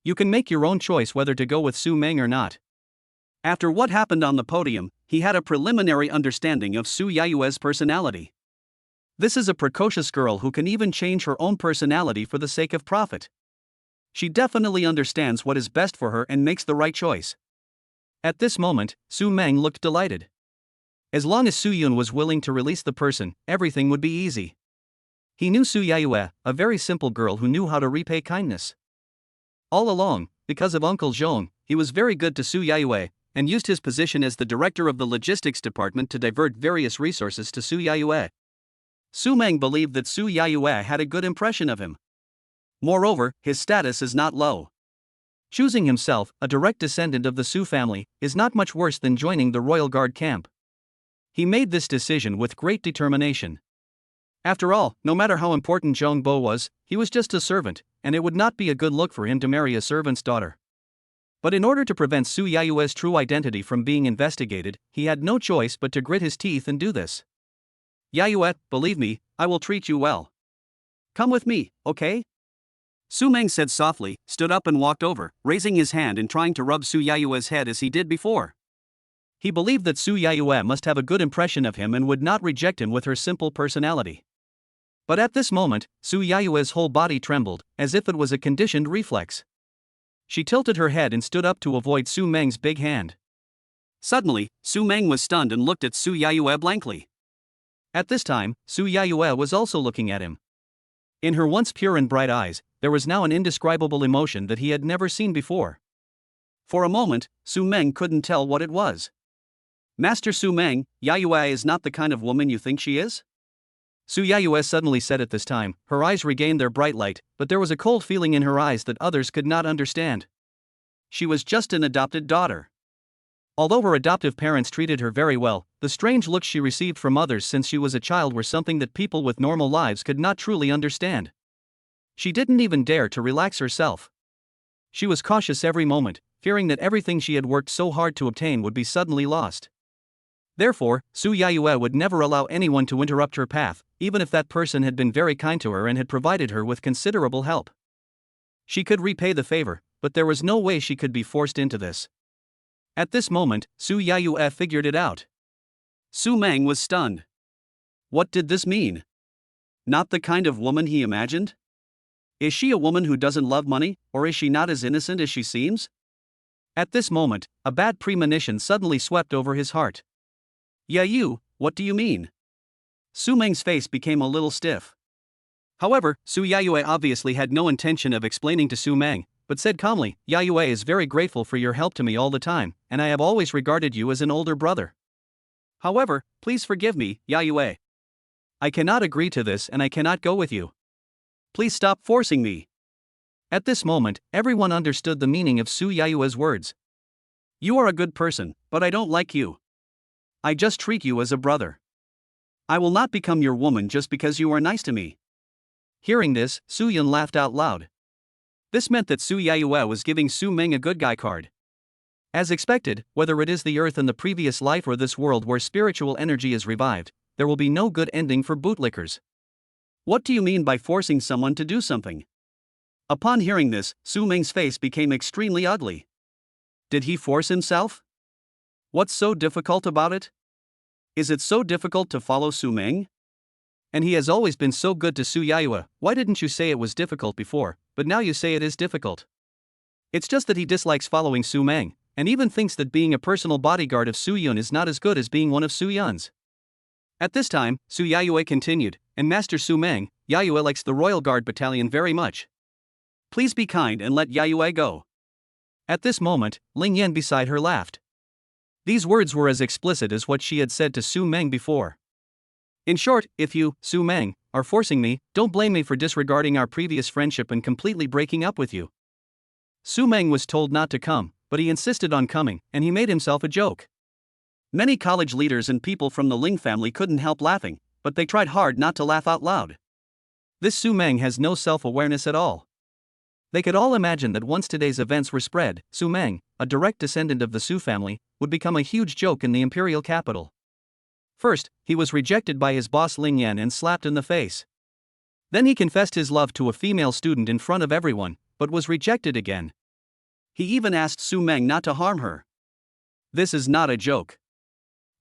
You can make your own choice whether to go with Su Meng or not." After what happened on the podium, he had a preliminary understanding of Su Yayue's personality. This is a precocious girl who can even change her own personality for the sake of profit. She definitely understands what is best for her and makes the right choice. At this moment, Su Meng looked delighted. As long as Su Yun was willing to release the person, everything would be easy. He knew Su Yayue, a very simple girl who knew how to repay kindness. All along, because of Uncle Zhong, he was very good to Su Yayue, and used his position as the director of the logistics department to divert various resources to Su Yayue. Su Meng believed that Su Yayue had a good impression of him. Moreover, his status is not low. Choosing himself, a direct descendant of the Su family, is not much worse than joining the Royal Guard camp. He made this decision with great determination. After all, no matter how important Zhong Bo was, he was just a servant, and it would not be a good look for him to marry a servant's daughter. But in order to prevent Su Yayue's true identity from being investigated, he had no choice but to grit his teeth and do this. "Yayue, believe me, I will treat you well. Come with me, okay?" Su Meng said softly, stood up and walked over, raising his hand and trying to rub Su Yayue's head as he did before. He believed that Su Yayue must have a good impression of him and would not reject him with her simple personality. But at this moment, Su Yayue's whole body trembled, as if it was a conditioned reflex. She tilted her head and stood up to avoid Su Meng's big hand. Suddenly, Su Meng was stunned and looked at Su Yayue blankly. At this time, Su Yayue was also looking at him. In her once pure and bright eyes, there was now an indescribable emotion that he had never seen before. For a moment, Su Meng couldn't tell what it was. "Master Su Meng, Yayue is not the kind of woman you think she is?" Su Yayue suddenly said at this time. Her eyes regained their bright light, but there was a cold feeling in her eyes that others could not understand. She was just an adopted daughter. Although her adoptive parents treated her very well, the strange looks she received from others since she was a child were something that people with normal lives could not truly understand. She didn't even dare to relax herself. She was cautious every moment, fearing that everything she had worked so hard to obtain would be suddenly lost. Therefore, Su Yayue would never allow anyone to interrupt her path, even if that person had been very kind to her and had provided her with considerable help. She could repay the favor, but there was no way she could be forced into this. At this moment, Su Yayue figured it out. Su Meng was stunned. What did this mean? Not the kind of woman he imagined? Is she a woman who doesn't love money, or is she not as innocent as she seems? At this moment, a bad premonition suddenly swept over his heart. Yayu, what do you mean? Su Meng's face became a little stiff. However, Su Yayue obviously had no intention of explaining to Su Meng, but said calmly, Yayue is very grateful for your help to me all the time, and I have always regarded you as an older brother. However, please forgive me, Yayue. I cannot agree to this and I cannot go with you. Please stop forcing me. At this moment, everyone understood the meaning of Su Yayue's words. You are a good person, but I don't like you. I just treat you as a brother. I will not become your woman just because you are nice to me. Hearing this, Su Yun laughed out loud. This meant that Su Yayue was giving Su Meng a good guy card. As expected, whether it is the earth in the previous life or this world where spiritual energy is revived, there will be no good ending for bootlickers. What do you mean by forcing someone to do something? Upon hearing this, Su Meng's face became extremely ugly. Did he force himself? What's so difficult about it? Is it so difficult to follow Su Meng? And he has always been so good to Su Yayue, why didn't you say it was difficult before, but now you say it is difficult? It's just that he dislikes following Su Meng, and even thinks that being a personal bodyguard of Su Yun is not as good as being one of Su Yun's. At this time, Su Yayue continued, and Master Su Meng, Yayue likes the Royal Guard Battalion very much. Please be kind and let Yayue go. At this moment, Ling Yan beside her laughed. These words were as explicit as what she had said to Su Meng before. In short, if you, Su Meng, are forcing me, don't blame me for disregarding our previous friendship and completely breaking up with you. Su Meng was told not to come, but he insisted on coming, and he made himself a joke. Many college leaders and people from the Ling family couldn't help laughing, but they tried hard not to laugh out loud. This Su Meng has no self-awareness at all. They could all imagine that once today's events were spread, Su Meng, a direct descendant of the Su family, would become a huge joke in the imperial capital. First, he was rejected by his boss Ling Yan and slapped in the face. Then he confessed his love to a female student in front of everyone, but was rejected again. He even asked Su Meng not to harm her. This is not a joke.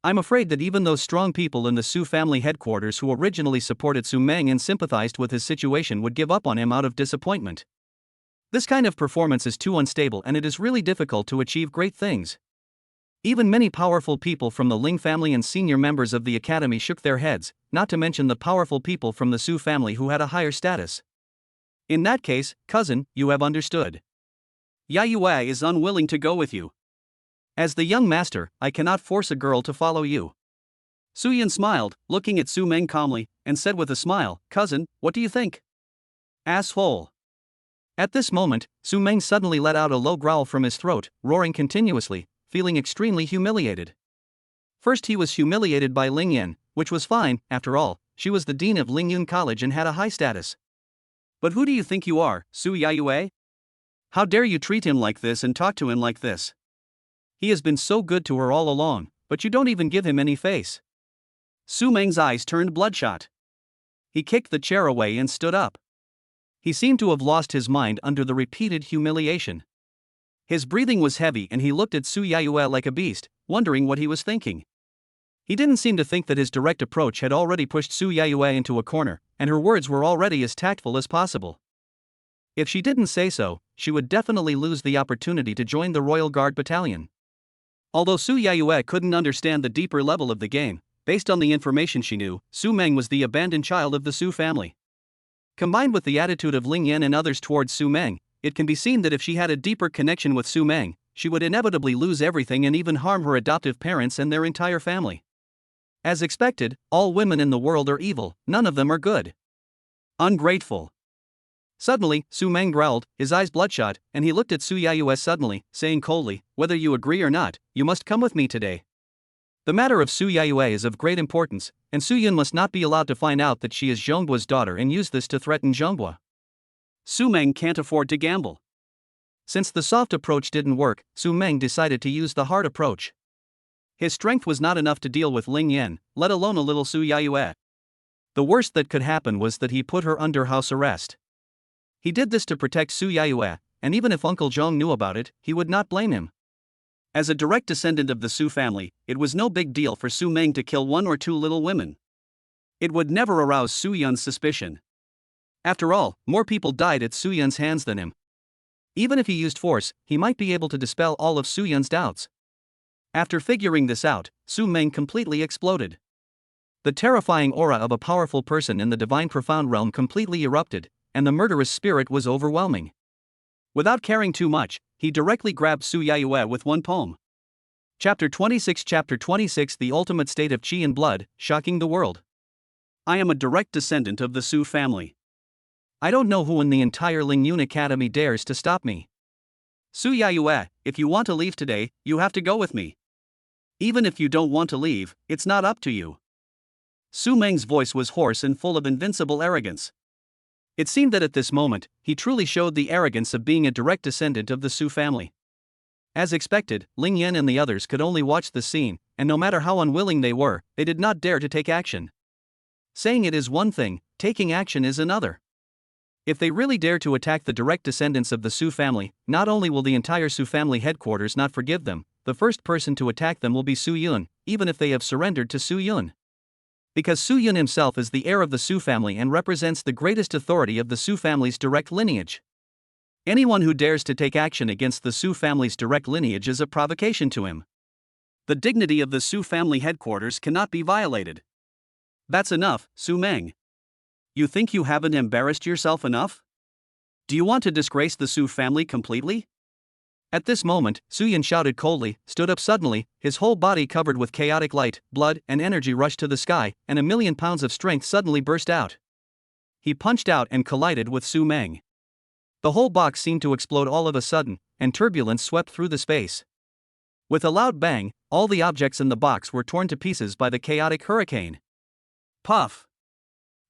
I'm afraid that even those strong people in the Su family headquarters who originally supported Su Meng and sympathized with his situation would give up on him out of disappointment. This kind of performance is too unstable and it is really difficult to achieve great things. Even many powerful people from the Ling family and senior members of the academy shook their heads, not to mention the powerful people from the Su family who had a higher status. In that case, cousin, you have understood. Yayue is unwilling to go with you. As the young master, I cannot force a girl to follow you. Su Yun smiled, looking at Su Meng calmly, and said with a smile, cousin, what do you think? Asshole. At this moment, Su Meng suddenly let out a low growl from his throat, roaring continuously, feeling extremely humiliated. First he was humiliated by Ling Yan, which was fine, after all, she was the dean of Lingyun College and had a high status. But who do you think you are, Su Yayue? How dare you treat him like this and talk to him like this? He has been so good to her all along, but you don't even give him any face. Su Meng's eyes turned bloodshot. He kicked the chair away and stood up. He seemed to have lost his mind under the repeated humiliation. His breathing was heavy and he looked at Su Yayue like a beast, wondering what he was thinking. He didn't seem to think that his direct approach had already pushed Su Yayue into a corner, and her words were already as tactful as possible. If she didn't say so, she would definitely lose the opportunity to join the Royal Guard Battalion. Although Su Yayue couldn't understand the deeper level of the game, based on the information she knew, Su Meng was the abandoned child of the Su family. Combined with the attitude of Ling Yan and others towards Su Meng, it can be seen that if she had a deeper connection with Su Meng, she would inevitably lose everything and even harm her adoptive parents and their entire family. As expected, all women in the world are evil, none of them are good. Ungrateful. Suddenly, Su Meng growled, his eyes bloodshot, and he looked at Su Yaiyue suddenly, saying coldly, "Whether you agree or not, you must come with me today." The matter of Su Yaiyue is of great importance, and Su Yun must not be allowed to find out that she is Zhongguo's daughter and use this to threaten Zhongguo. Su Meng can't afford to gamble. Since the soft approach didn't work, Su Meng decided to use the hard approach. His strength was not enough to deal with Ling Yan, let alone a little Su Yaiyue. The worst that could happen was that he put her under house arrest. He did this to protect Su Yaiyue, and even if Uncle Zhong knew about it, he would not blame him. As a direct descendant of the Su family, it was no big deal for Su Meng to kill one or two little women. It would never arouse Su Yun's suspicion. After all, more people died at Su Yun's hands than him. Even if he used force, he might be able to dispel all of Su Yun's doubts. After figuring this out, Su Meng completely exploded. The terrifying aura of a powerful person in the divine profound realm completely erupted, and the murderous spirit was overwhelming. Without caring too much, he directly grabbed Su Yaiyue with one palm. Chapter 26 The ultimate state of qi and blood, shocking the world. I am a direct descendant of the Su family. I don't know who in the entire Ling Yun Academy dares to stop me. Su Yaiyue, if you want to leave today, you have to go with me. Even if you don't want to leave, it's not up to you. Su Meng's voice was hoarse and full of invincible arrogance. It seemed that at this moment, he truly showed the arrogance of being a direct descendant of the Su family. As expected, Ling Yan and the others could only watch the scene, and no matter how unwilling they were, they did not dare to take action. Saying it is one thing, taking action is another. If they really dare to attack the direct descendants of the Su family, not only will the entire Su family headquarters not forgive them, the first person to attack them will be Su Yun, even if they have surrendered to Su Yun. Because Su Yun himself is the heir of the Su family and represents the greatest authority of the Su family's direct lineage. Anyone who dares to take action against the Su family's direct lineage is a provocation to him. The dignity of the Su family headquarters cannot be violated. That's enough, Su Meng. You think you haven't embarrassed yourself enough? Do you want to disgrace the Su family completely? At this moment, Su Yun shouted coldly, stood up suddenly, his whole body covered with chaotic light, blood, and energy rushed to the sky, and 1,000,000 pounds of strength suddenly burst out. He punched out and collided with Su Meng. The whole box seemed to explode all of a sudden, and turbulence swept through the space. With a loud bang, all the objects in the box were torn to pieces by the chaotic hurricane. Puff!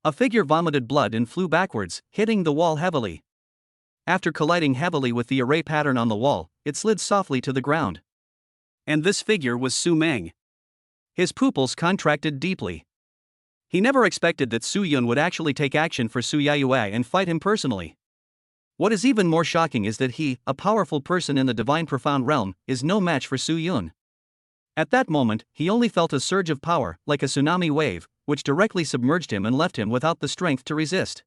A figure vomited blood and flew backwards, hitting the wall heavily. After colliding heavily with the array pattern on the wall, it slid softly to the ground. And this figure was Su Meng. His pupils contracted deeply. He never expected that Su Yun would actually take action for Su Yaiyue and fight him personally. What is even more shocking is that he, a powerful person in the divine profound realm, is no match for Su Yun. At that moment, he only felt a surge of power, like a tsunami wave, which directly submerged him and left him without the strength to resist.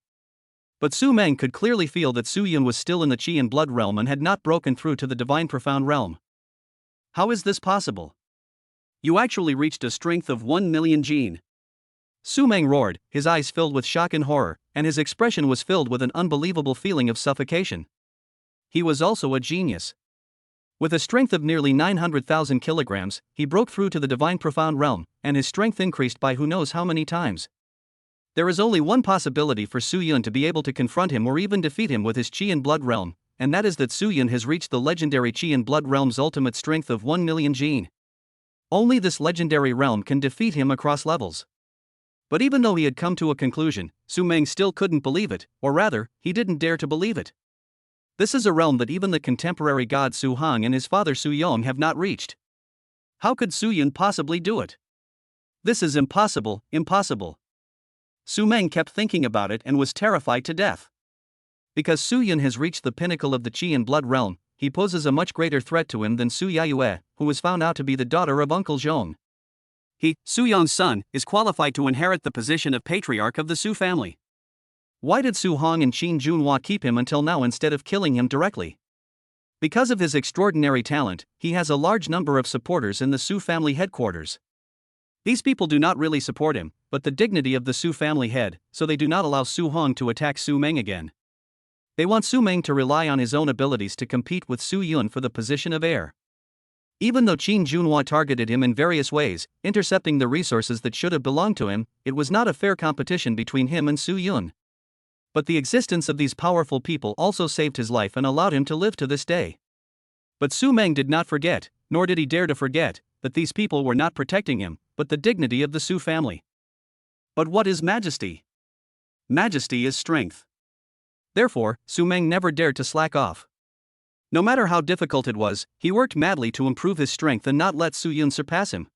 But Su Meng could clearly feel that Su Yun was still in the qi and blood realm and had not broken through to the divine profound realm. How is this possible? You actually reached a strength of 1,000,000 jin. Su Meng roared, his eyes filled with shock and horror, and his expression was filled with an unbelievable feeling of suffocation. He was also a genius. With a strength of nearly 900,000 kilograms, he broke through to the divine profound realm, and his strength increased by who knows how many times. There is only one possibility for Su Yun to be able to confront him or even defeat him with his qi and blood realm, and that is that Su Yun has reached the legendary qi and blood realm's ultimate strength of 1,000,000 jin. Only this legendary realm can defeat him across levels. But even though he had come to a conclusion, Su Meng still couldn't believe it, or rather, he didn't dare to believe it. This is a realm that even the contemporary god Su Hong and his father Su Yong have not reached. How could Su Yun possibly do it? This is impossible, impossible. Su Meng kept thinking about it and was terrified to death. Because Su Yun has reached the pinnacle of the qi and blood realm, he poses a much greater threat to him than Su Yaiyue, who was found out to be the daughter of Uncle Zhong. He, Su Yong's son, is qualified to inherit the position of patriarch of the Su family. Why did Su Hong and Qin Junhua keep him until now instead of killing him directly? Because of his extraordinary talent, he has a large number of supporters in the Su family headquarters. These people do not really support him, but the dignity of the Su family head, so they do not allow Su Hong to attack Su Meng again. They want Su Meng to rely on his own abilities to compete with Su Yun for the position of heir. Even though Qin Junhua targeted him in various ways, intercepting the resources that should have belonged to him, it was not a fair competition between him and Su Yun. But the existence of these powerful people also saved his life and allowed him to live to this day. But Su Meng did not forget, nor did he dare to forget, that these people were not protecting him, but the dignity of the Su family. But what is majesty? Majesty is strength. Therefore, Su Meng never dared to slack off. No matter how difficult it was, he worked madly to improve his strength and not let Su Yun surpass him.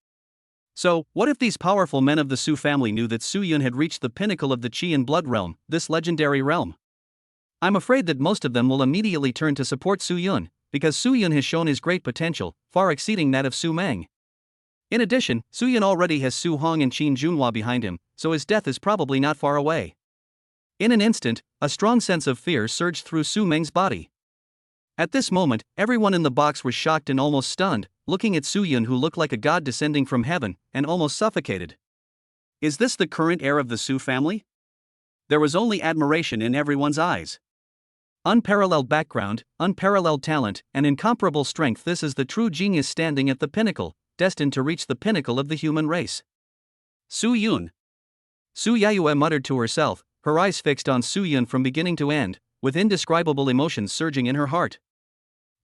So, what if these powerful men of the Su family knew that Su Yun had reached the pinnacle of the Qi and Blood realm, this legendary realm? I'm afraid that most of them will immediately turn to support Su Yun, because Su Yun has shown his great potential, far exceeding that of Su Meng. In addition, Su Yun already has Su Hong and Qin Junhua behind him, so his death is probably not far away. In an instant, a strong sense of fear surged through Su Meng's body. At this moment, everyone in the box was shocked and almost stunned, looking at Su Yun, who looked like a god descending from heaven, and almost suffocated. Is this the current heir of the Su family? There was only admiration in everyone's eyes. Unparalleled background, unparalleled talent, and incomparable strength. This is the true genius standing at the pinnacle, destined to reach the pinnacle of the human race. Su Yun. Su Yaiyue muttered to herself, her eyes fixed on Su Yun from beginning to end, with indescribable emotions surging in her heart.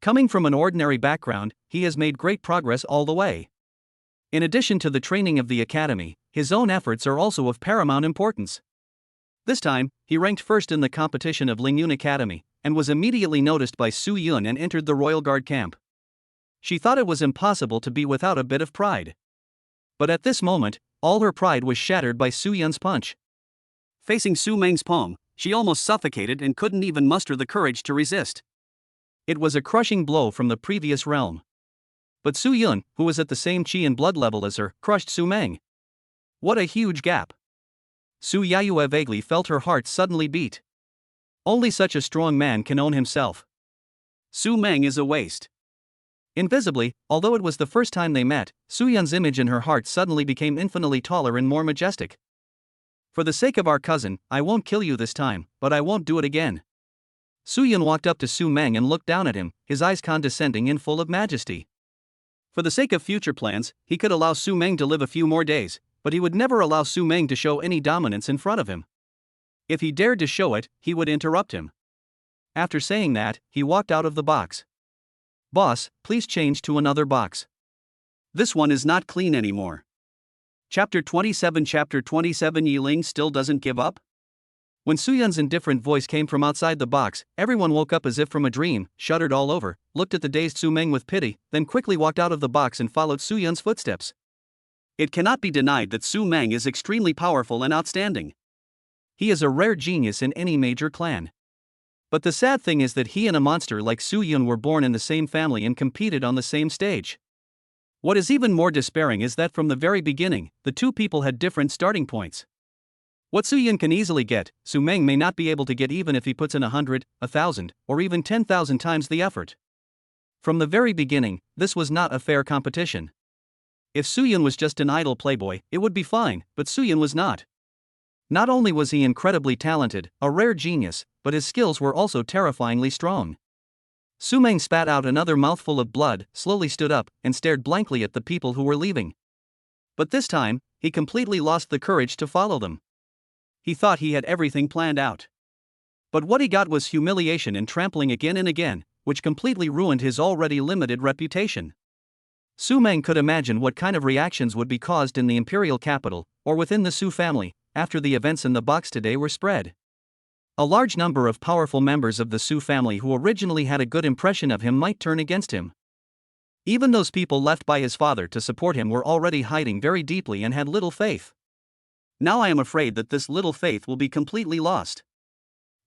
Coming from an ordinary background, he has made great progress all the way. In addition to the training of the academy, his own efforts are also of paramount importance. This time, he ranked first in the competition of Lingyun Academy, and was immediately noticed by Su Yun and entered the Royal Guard camp. She thought it was impossible to be without a bit of pride. But at this moment, all her pride was shattered by Su Yun's punch. Facing Su Meng's palm, she almost suffocated and couldn't even muster the courage to resist. It was a crushing blow from the previous realm. But Su Yun, who was at the same Qi and blood level as her, crushed Su Meng. What a huge gap! Su Yaiyue vaguely felt her heart suddenly beat. Only such a strong man can own himself. Su Meng is a waste. Invisibly, although it was the first time they met, Su Yun's image in her heart suddenly became infinitely taller and more majestic. For the sake of our cousin, I won't kill you this time, but I won't do it again. Su Yun walked up to Su Meng and looked down at him, his eyes condescending and full of majesty. For the sake of future plans, he could allow Su Meng to live a few more days, but he would never allow Su Meng to show any dominance in front of him. If he dared to show it, he would interrupt him. After saying that, he walked out of the box. Boss, please change to another box. This one is not clean anymore. Chapter 27 Yiling still doesn't give up? When Su Yun's indifferent voice came from outside the box, everyone woke up as if from a dream, shuddered all over, looked at the dazed Su Meng with pity, then quickly walked out of the box and followed Su Yun's footsteps. It cannot be denied that Su Meng is extremely powerful and outstanding. He is a rare genius in any major clan. But the sad thing is that he and a monster like Su Yun were born in the same family and competed on the same stage. What is even more despairing is that from the very beginning, the two people had different starting points. What Su Yun can easily get, Su Meng may not be able to get even if he puts in 100, 1,000, or even 10,000 times the effort. From the very beginning, this was not a fair competition. If Su Yun was just an idle playboy, it would be fine, but Su Yun was not. Not only was he incredibly talented, a rare genius, but his skills were also terrifyingly strong. Su Meng spat out another mouthful of blood, slowly stood up, and stared blankly at the people who were leaving. But this time, he completely lost the courage to follow them. He thought he had everything planned out. But what he got was humiliation and trampling again and again, which completely ruined his already limited reputation. Su Meng could imagine what kind of reactions would be caused in the imperial capital, or within the Su family, after the events in the box today were spread. A large number of powerful members of the Su family who originally had a good impression of him might turn against him. Even those people left by his father to support him were already hiding very deeply and had little faith. Now I am afraid that this little faith will be completely lost.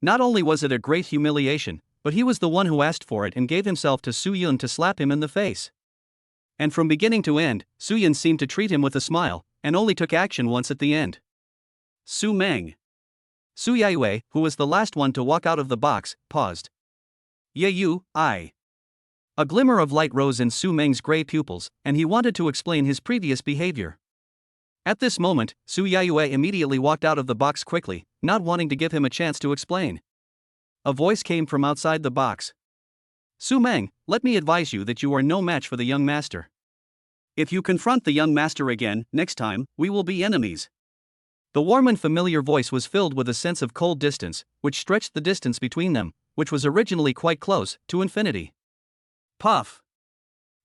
Not only was it a great humiliation, but he was the one who asked for it and gave himself to Su Yun to slap him in the face. And from beginning to end, Su Yun seemed to treat him with a smile, and only took action once at the end. Su Meng. Su Yaiyue, who was the last one to walk out of the box, paused. I. A glimmer of light rose in Su Meng's gray pupils, and he wanted to explain his previous behavior. At this moment, Su Yaiyue immediately walked out of the box quickly, not wanting to give him a chance to explain. A voice came from outside the box. Su Meng, let me advise you that you are no match for the young master. If you confront the young master again, next time, we will be enemies. The warm and familiar voice was filled with a sense of cold distance, which stretched the distance between them, which was originally quite close, to infinity. Puff!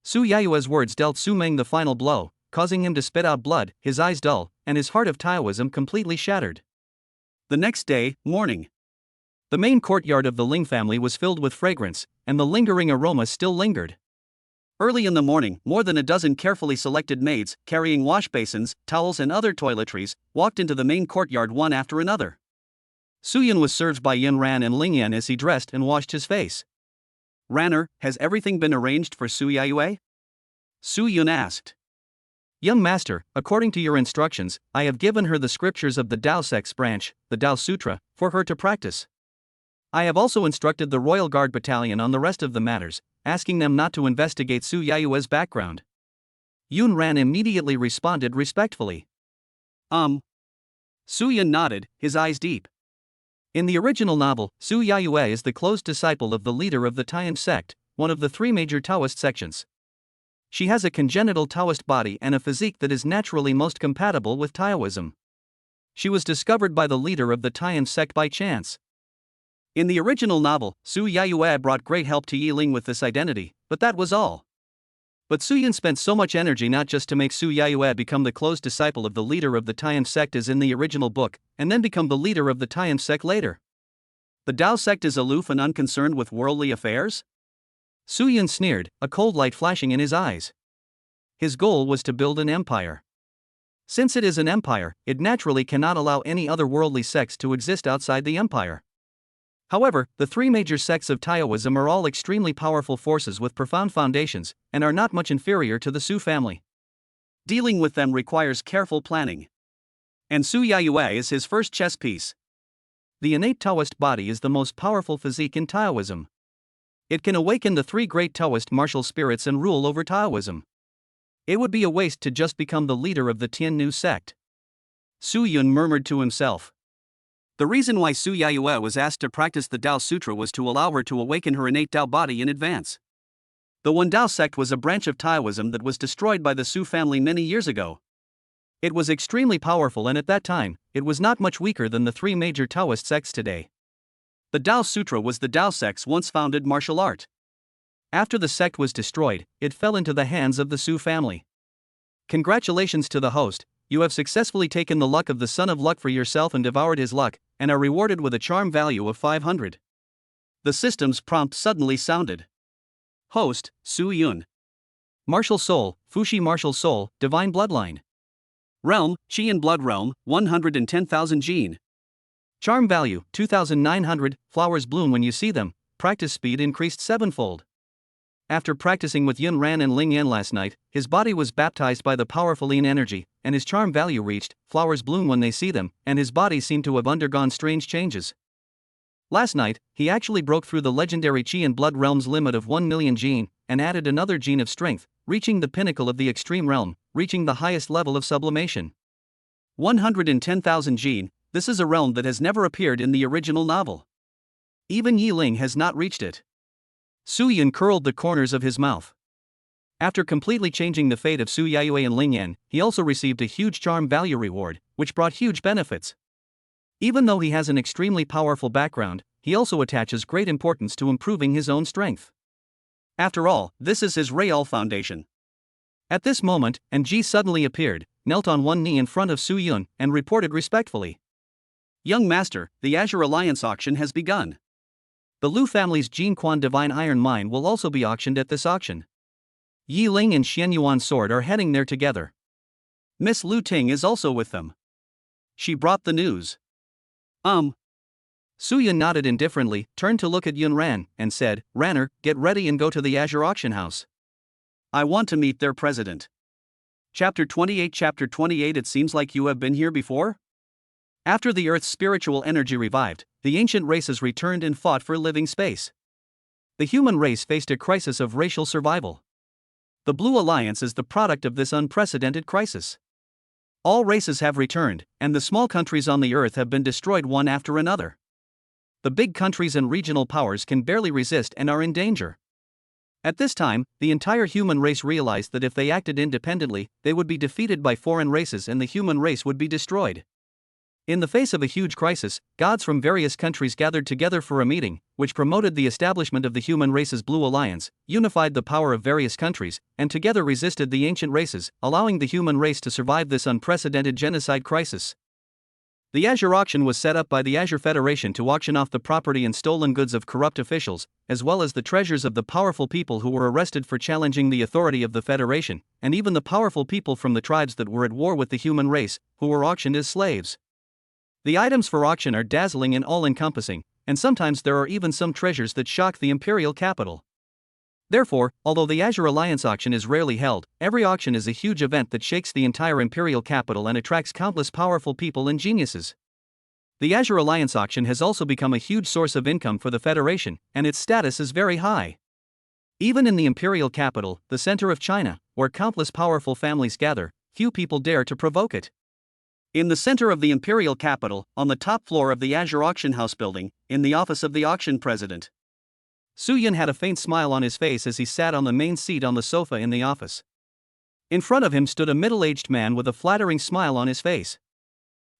Su Yaoyue's words dealt Su Meng the final blow, causing him to spit out blood, his eyes dull, and his heart of Taoism completely shattered. The next day, morning. The main courtyard of the Ling family was filled with fragrance, and the lingering aroma still lingered. Early in the morning, more than a dozen carefully selected maids, carrying wash basins, towels and other toiletries, walked into the main courtyard one after another. Su Yun was served by Yun Ran and Ling Yan as he dressed and washed his face. "Ranner, has everything been arranged for Su Yaoyue?" Su Yun asked. "Young master, according to your instructions, I have given her the scriptures of the Tao Sect's branch, the Tao Sutra, for her to practice. I have also instructed the Royal Guard Battalion on the rest of the matters, asking them not to investigate Su Yaoyue's background." Yun Ran immediately responded respectfully. Su Yun nodded, his eyes deep. In the original novel, Su Yaoyue is the close disciple of the leader of the Taoist sect, one of the three major Taoist sections. She has a congenital Taoist body and a physique that is naturally most compatible with Taoism. She was discovered by the leader of the Taoist sect by chance. In the original novel, Su Yaoyue brought great help to Yi Ling with this identity, but that was all. But Su Yun spent so much energy not just to make Su Yaoyue become the close disciple of the leader of the Taoist sect as in the original book, and then become the leader of the Taoist sect later. The Tao sect is aloof and unconcerned with worldly affairs? Su Yun sneered, a cold light flashing in his eyes. His goal was to build an empire. Since it is an empire, it naturally cannot allow any other worldly sects to exist outside the empire. However, the three major sects of Taoism are all extremely powerful forces with profound foundations, and are not much inferior to the Su family. Dealing with them requires careful planning. And Su Yaoyue is his first chess piece. The innate Taoist body is the most powerful physique in Taoism. It can awaken the three great Taoist martial spirits and rule over Taoism. It would be a waste to just become the leader of the Tiannu sect. Su Yun murmured to himself. The reason why Su Yaoyue was asked to practice the Tao Sutra was to allow her to awaken her innate Tao body in advance. The Wen Dao sect was a branch of Taoism that was destroyed by the Su family many years ago. It was extremely powerful, and at that time, it was not much weaker than the three major Taoist sects today. The Tao Sutra was the Tao sect's once founded martial art. After the sect was destroyed, it fell into the hands of the Su family. Congratulations to the host, you have successfully taken the luck of the Son of Luck for yourself and devoured his luck, and are rewarded with a charm value of 500. The system's prompt suddenly sounded. Host, Su Yun. Martial Soul, Fushi Martial Soul, Divine Bloodline. Realm, Qi and Blood Realm, 110,000 Gene. Charm value, 2,900, flowers bloom when you see them, practice speed increased 7-fold. After practicing with Yun Ran and Ling Yan last night, his body was baptized by the powerful Yin energy, and his charm value reached, flowers bloom when they see them, and his body seemed to have undergone strange changes. Last night, he actually broke through the legendary Qi and Blood Realm's limit of 1 million gene, and added another gene of strength, reaching the pinnacle of the extreme realm, reaching the highest level of sublimation. 110,000 gene, this is a realm that has never appeared in the original novel. Even Yi Ling has not reached it. Su Yun curled the corners of his mouth. After completely changing the fate of Su Yaoyue and Ling Yan, he also received a huge charm value reward, which brought huge benefits. Even though he has an extremely powerful background, he also attaches great importance to improving his own strength. After all, this is his real foundation. At this moment, Ji suddenly appeared, knelt on one knee in front of Su Yun, and reported respectfully. Young master, the Azure Alliance auction has begun. The Lu family's Jin Quan Divine Iron Mine will also be auctioned at this auction. Yi Ling and Xian Yuan Sword are heading there together. Miss Lu Ting is also with them. She brought the news. Su Yun nodded indifferently, turned to look at Yun Ran, and said, Ranner, get ready and go to the Azure Auction House. I want to meet their president. Chapter 28. Chapter 28. It seems like you have been here before? After the Earth's spiritual energy revived, the ancient races returned and fought for living space. The human race faced a crisis of racial survival. The Blue Alliance is the product of this unprecedented crisis. All races have returned, and the small countries on the Earth have been destroyed one after another. The big countries and regional powers can barely resist and are in danger. At this time, the entire human race realized that if they acted independently, they would be defeated by foreign races and the human race would be destroyed. In the face of a huge crisis, gods from various countries gathered together for a meeting, which promoted the establishment of the human race's Blue Alliance, unified the power of various countries, and together resisted the ancient races, allowing the human race to survive this unprecedented genocide crisis. The Azure Auction was set up by the Azure Federation to auction off the property and stolen goods of corrupt officials, as well as the treasures of the powerful people who were arrested for challenging the authority of the Federation, and even the powerful people from the tribes that were at war with the human race, who were auctioned as slaves. The items for auction are dazzling and all-encompassing, and sometimes there are even some treasures that shock the imperial capital. Therefore, although the Azure Alliance auction is rarely held, every auction is a huge event that shakes the entire imperial capital and attracts countless powerful people and geniuses. The Azure Alliance auction has also become a huge source of income for the Federation, and its status is very high. Even in the imperial capital, the center of China, where countless powerful families gather, few people dare to provoke it. In the center of the imperial capital, on the top floor of the Azure Auction House building, in the office of the auction president, Su Yun had a faint smile on his face as he sat on the main seat on the sofa in the office. In front of him stood a middle-aged man with a flattering smile on his face.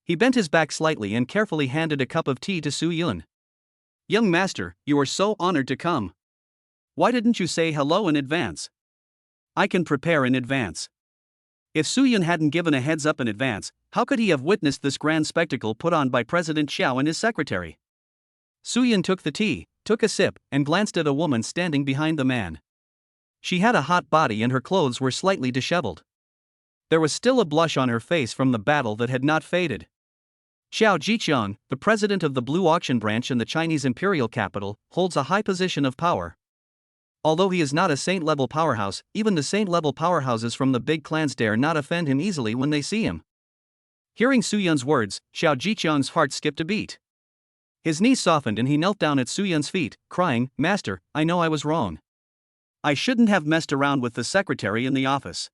He bent his back slightly and carefully handed a cup of tea to Su Yun. "Young master, you are so honored to come. Why didn't you say hello in advance? I can prepare in advance." If Su Yun hadn't given a heads up in advance, how could he have witnessed this grand spectacle put on by President Xiao and his secretary? Su Yun took the tea, took a sip, and glanced at a woman standing behind the man. She had a hot body and her clothes were slightly disheveled. There was still a blush on her face from the battle that had not faded. Xiao Jiqiang, the president of the Blue Auction Branch in the Chinese imperial capital, holds a high position of power. Although he is not a saint-level powerhouse, even the saint-level powerhouses from the big clans dare not offend him easily when they see him. Hearing Su Yun's words, Xiao Jiqiang's heart skipped a beat. His knees softened and he knelt down at Su Yun's feet, crying, "Master, I know I was wrong. I shouldn't have messed around with the secretary in the office.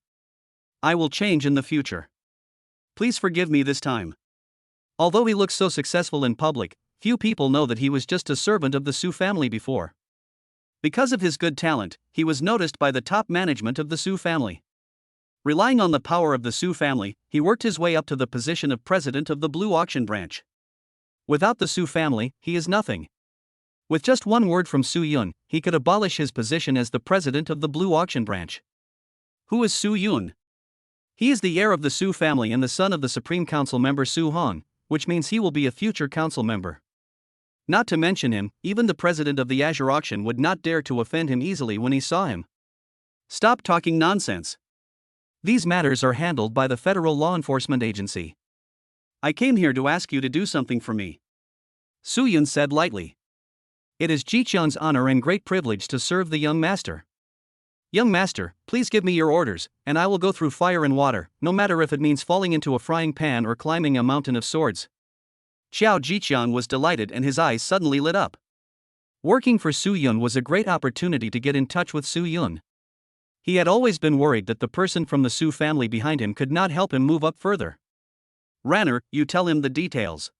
I will change in the future. Please forgive me this time." Although he looks so successful in public, few people know that he was just a servant of the Su family before. Because of his good talent, he was noticed by the top management of the Su family. Relying on the power of the Su family, he worked his way up to the position of president of the Blue Auction Branch. Without the Su family, he is nothing. With just one word from Su Yun, he could abolish his position as the president of the Blue Auction Branch. Who is Su Yun? He is the heir of the Su family and the son of the Supreme Council member Su Hong, which means he will be a future council member. Not to mention him, even the president of the Azure Auction would not dare to offend him easily when he saw him. Stop talking nonsense. These matters are handled by the Federal Law Enforcement Agency. I came here to ask you to do something for me, Su Yun said lightly. It is Jiqiang's honor and great privilege to serve the young master. Young master, please give me your orders, and I will go through fire and water, no matter if it means falling into a frying pan or climbing a mountain of swords. Xiao Jiqiang was delighted and his eyes suddenly lit up. Working for Su Yun was a great opportunity to get in touch with Su Yun. He had always been worried that the person from the Su family behind him could not help him move up further. Ranner, you tell him the details.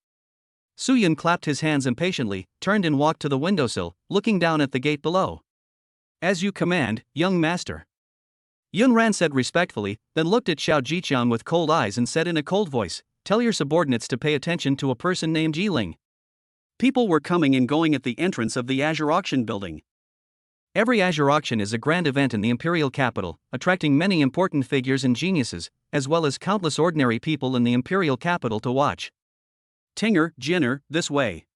Su Yun clapped his hands impatiently, turned and walked to the windowsill, looking down at the gate below. As you command, young master. Yun Ran said respectfully, then looked at Xiao Jiqiang with cold eyes and said in a cold voice, "Tell your subordinates to pay attention to a person named Yiling." People were coming and going at the entrance of the Azure Auction building. Every Azure Auction is a grand event in the imperial capital, attracting many important figures and geniuses, as well as countless ordinary people in the imperial capital to watch. Tinger, Jinner, this way.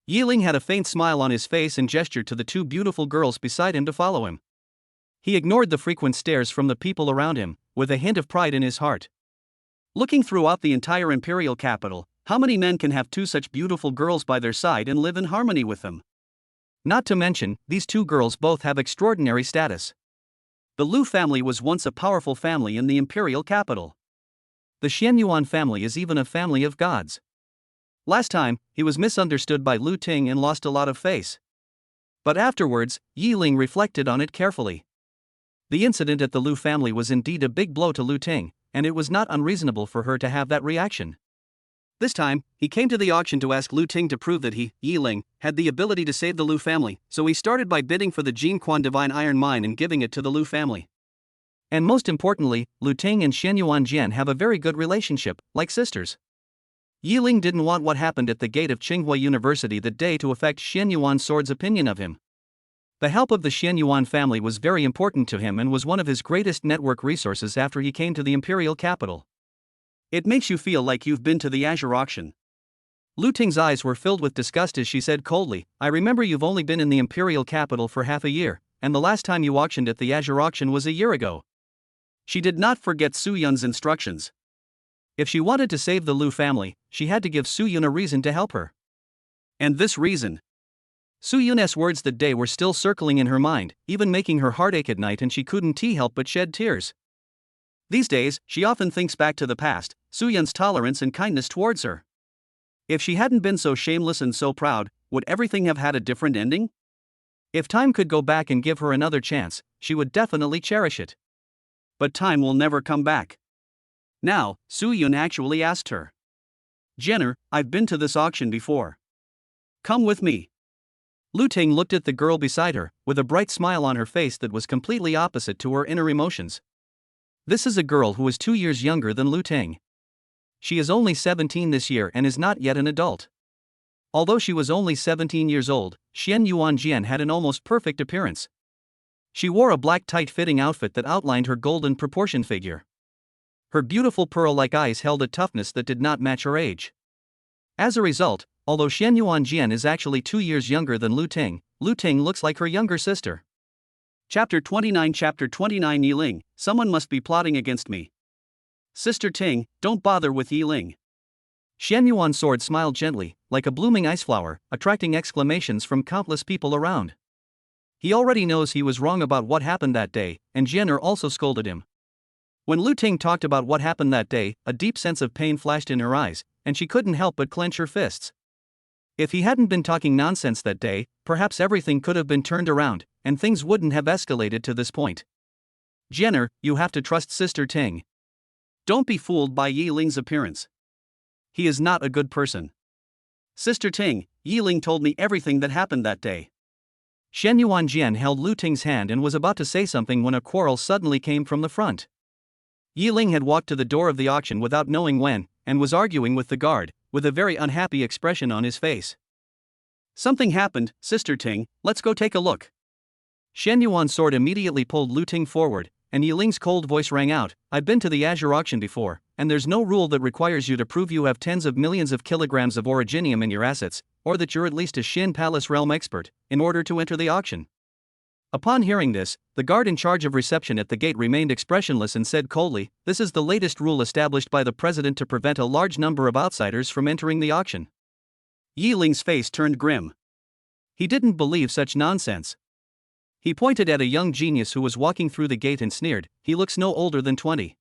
Yiling had a faint smile on his face and gestured to the two beautiful girls beside him to follow him. He ignored the frequent stares from the people around him, with a hint of pride in his heart. Looking throughout the entire imperial capital, how many men can have two such beautiful girls by their side and live in harmony with them? Not to mention, these two girls both have extraordinary status. The Lu family was once a powerful family in the imperial capital. The Xianyuan family is even a family of gods. Last time, he was misunderstood by Lu Ting and lost a lot of face. But afterwards, Yiling reflected on it carefully. The incident at the Lu family was indeed a big blow to Lu Ting, and it was not unreasonable for her to have that reaction. This time, he came to the auction to ask Lu Ting to prove that he, Yiling, had the ability to save the Lu family, so he started by bidding for the Jin Quan Divine Iron Mine and giving it to the Lu family. And most importantly, Lu Ting and Xianyuan Jian have a very good relationship, like sisters. Yiling didn't want what happened at the gate of Tsinghua University that day to affect Xianyuan Sword's opinion of him. The help of the Xianyuan family was very important to him and was one of his greatest network resources after he came to the imperial capital. It makes you feel like you've been to the Azure auction. Lu Ting's eyes were filled with disgust as she said coldly, I remember you've only been in the imperial capital for half a year, and the last time you auctioned at the Azure auction was a year ago. She did not forget Su Yun's instructions. If she wanted to save the Lu family, she had to give Su Yun a reason to help her. And this reason. Su Yun's words that day were still circling in her mind, even making her heart ache at night, and she couldn't help but shed tears. These days, she often thinks back to the past, Su Yun's tolerance and kindness towards her. If she hadn't been so shameless and so proud, would everything have had a different ending? If time could go back and give her another chance, she would definitely cherish it. But time will never come back. Now, Su Yun actually asked her. Jenner, I've been to this auction before. Come with me. Lu Ting looked at the girl beside her, with a bright smile on her face that was completely opposite to her inner emotions. This is a girl who is 2 years younger than Lu Ting. She is only 17 this year and is not yet an adult. Although she was only 17 years old, Xian Yuan Jian had an almost perfect appearance. She wore a black tight-fitting outfit that outlined her golden proportion figure. Her beautiful pearl-like eyes held a toughness that did not match her age. As a result, although Xian Yuan Jian is actually 2 years younger than Lu Ting looks like her younger sister. Chapter 29 Yiling, someone must be plotting against me. Sister Ting, don't bother with Yiling. Xian Yuan Sword smiled gently, like a blooming ice flower, attracting exclamations from countless people around. He already knows he was wrong about what happened that day, and Jenner also scolded him. When Lu Ting talked about what happened that day, a deep sense of pain flashed in her eyes, and she couldn't help but clench her fists. If he hadn't been talking nonsense that day, perhaps everything could have been turned around, and things wouldn't have escalated to this point. Jenner, you have to trust Sister Ting. Don't be fooled by Yiling's appearance. He is not a good person. Sister Ting, Yiling told me everything that happened that day. Xian Yuan Jian held Lu Ting's hand and was about to say something when a quarrel suddenly came from the front. Yiling had walked to the door of the auction without knowing when, and was arguing with the guard, with a very unhappy expression on his face. Something happened, Sister Ting, let's go take a look. Xian Yuan's sword immediately pulled Lu Ting forward, and Yiling's cold voice rang out, I've been to the Azure auction before, and there's no rule that requires you to prove you have tens of millions of kilograms of originium in your assets, or that you're at least a Xin Palace realm expert, in order to enter the auction. Upon hearing this, the guard in charge of reception at the gate remained expressionless and said coldly, this is the latest rule established by the president to prevent a large number of outsiders from entering the auction. Yiling's face turned grim. He didn't believe such nonsense. He pointed at a young genius who was walking through the gate and sneered, he looks no older than 20.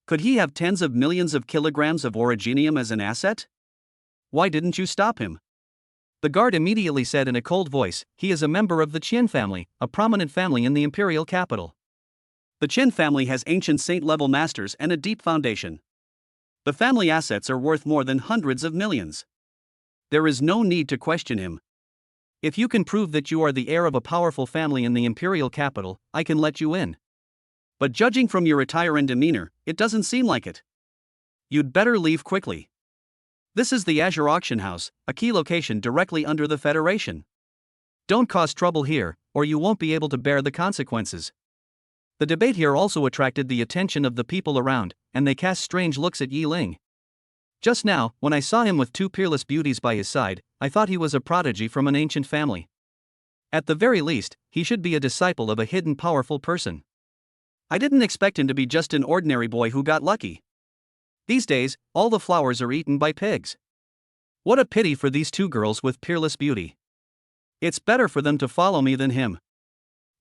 Could he have tens of millions of kilograms of originium as an asset? Why didn't you stop him? The guard immediately said in a cold voice, he is a member of the Qin family, a prominent family in the imperial capital. The Qin family has ancient saint-level masters and a deep foundation. The family assets are worth more than hundreds of millions. There is no need to question him. If you can prove that you are the heir of a powerful family in the imperial capital, I can let you in. But judging from your attire and demeanor, it doesn't seem like it. You'd better leave quickly. This is the Azure Auction House, a key location directly under the Federation. Don't cause trouble here, or you won't be able to bear the consequences. The debate here also attracted the attention of the people around, and they cast strange looks at Yiling. Just now, when I saw him with two peerless beauties by his side, I thought he was a prodigy from an ancient family. At the very least, he should be a disciple of a hidden powerful person. I didn't expect him to be just an ordinary boy who got lucky. These days, all the flowers are eaten by pigs. What a pity for these two girls with peerless beauty. It's better for them to follow me than him.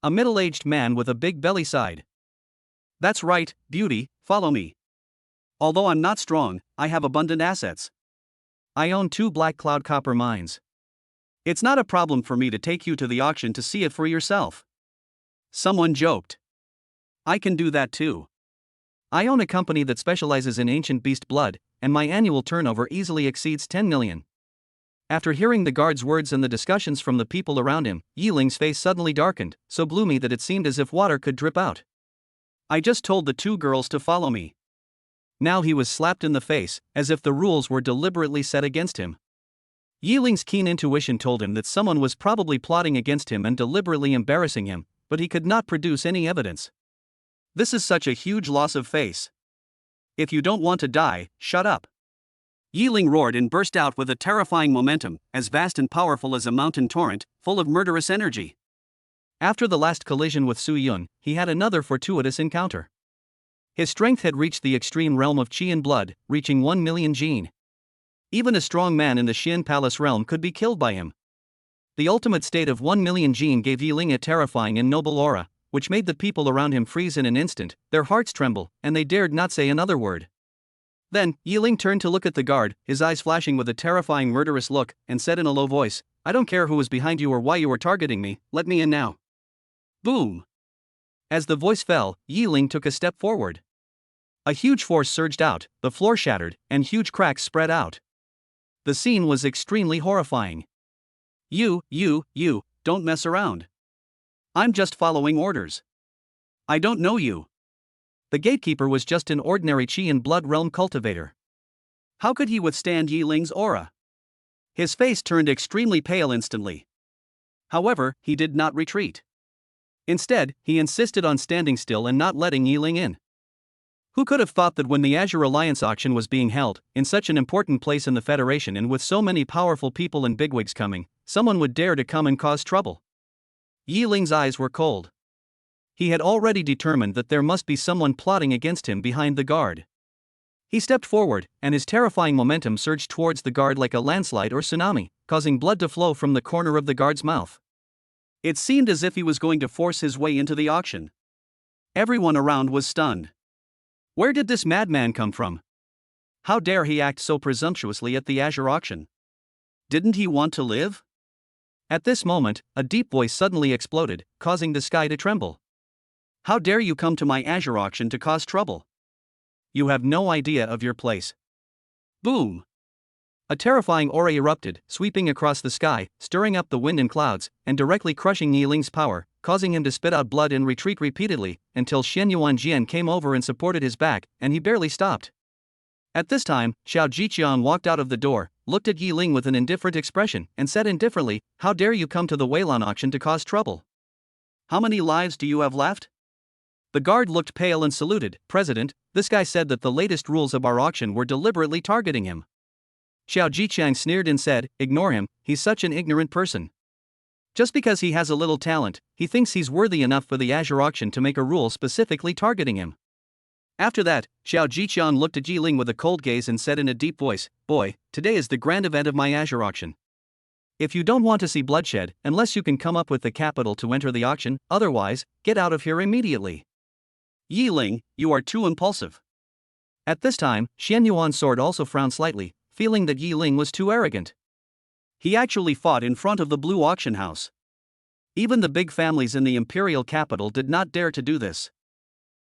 A middle-aged man with a big belly sighed. That's right, beauty, follow me. Although I'm not strong, I have abundant assets. I own 2 black cloud copper mines. It's not a problem for me to take you to the auction to see it for yourself. Someone joked. I can do that too. I own a company that specializes in ancient beast blood, and my annual turnover easily exceeds 10 million. After hearing the guard's words and the discussions from the people around him, Yiling's face suddenly darkened, so gloomy that it seemed as if water could drip out. I just told the 2 girls to follow me. Now he was slapped in the face, as if the rules were deliberately set against him. Yiling's keen intuition told him that someone was probably plotting against him and deliberately embarrassing him, but he could not produce any evidence. This is such a huge loss of face. If you don't want to die, shut up. Yiling roared and burst out with a terrifying momentum, as vast and powerful as a mountain torrent, full of murderous energy. After the last collision with Su Yun, he had another fortuitous encounter. His strength had reached the extreme realm of qi and blood, reaching 1 million jin. Even a strong man in the Xian Palace realm could be killed by him. The ultimate state of 1 million jin gave Yiling a terrifying and noble aura, which made the people around him freeze in an instant, their hearts tremble, and they dared not say another word. Then, Yiling turned to look at the guard, his eyes flashing with a terrifying murderous look, and said in a low voice, "I don't care who was behind you or why you were targeting me, let me in now." Boom! As the voice fell, Yiling took a step forward. A huge force surged out, the floor shattered, and huge cracks spread out. The scene was extremely horrifying. You, don't mess around. I'm just following orders. I don't know you. The gatekeeper was just an ordinary qi and blood realm cultivator. How could he withstand Yiling's aura? His face turned extremely pale instantly. However, he did not retreat. Instead, he insisted on standing still and not letting Yiling in. Who could have thought that when the Azure Alliance auction was being held, in such an important place in the Federation and with so many powerful people and bigwigs coming, someone would dare to come and cause trouble? Yiling's eyes were cold. He had already determined that there must be someone plotting against him behind the guard. He stepped forward, and his terrifying momentum surged towards the guard like a landslide or tsunami, causing blood to flow from the corner of the guard's mouth. It seemed as if he was going to force his way into the auction. Everyone around was stunned. Where did this madman come from? How dare he act so presumptuously at the Azure auction? Didn't he want to live? At this moment, a deep voice suddenly exploded, causing the sky to tremble. How dare you come to my Azure auction to cause trouble? You have no idea of your place. Boom! A terrifying aura erupted, sweeping across the sky, stirring up the wind and clouds, and directly crushing Yiling's power, causing him to spit out blood and retreat repeatedly, until Xian Yuanjian came over and supported his back, and he barely stopped. At this time, Xiao Jiqian walked out of the door, looked at Yiling with an indifferent expression, and said indifferently, "How dare you come to the Weilon auction to cause trouble? How many lives do you have left?" The guard looked pale and saluted. "President, this guy said that the latest rules of our auction were deliberately targeting him." Xiao Jiqian sneered and said, "Ignore him, he's such an ignorant person. Just because he has a little talent, he thinks he's worthy enough for the Azure auction to make a rule specifically targeting him." After that, Xiao Jiqian looked at Yiling with a cold gaze and said in a deep voice, "Boy, today is the grand event of my Azure auction. If you don't want to see bloodshed, unless you can come up with the capital to enter the auction, otherwise, get out of here immediately." Yiling, you are too impulsive. At this time, Xian Yuan's sword also frowned slightly, feeling that Yiling was too arrogant. He actually fought in front of the blue auction house. Even the big families in the imperial capital did not dare to do this.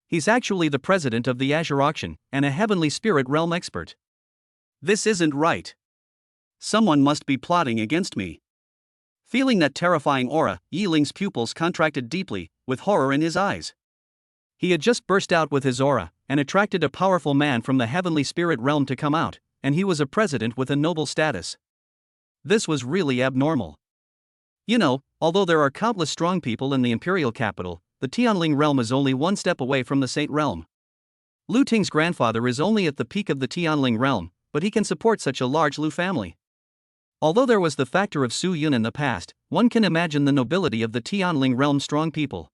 He's actually the president of the Azure auction, and a heavenly spirit realm expert. This isn't right. Someone must be plotting against me. Feeling that terrifying aura, Yiling's pupils contracted deeply, with horror in his eyes. He had just burst out with his aura, and attracted a powerful man from the heavenly spirit realm to come out, and he was a president with a noble status. This was really abnormal. You know, although there are countless strong people in the imperial capital, the Tianling realm is only one step away from the Saint realm. Lu Ting's grandfather is only at the peak of the Tianling realm, but he can support such a large Lu family. Although there was the factor of Su Yun in the past, one can imagine the nobility of the Tianling realm's strong people.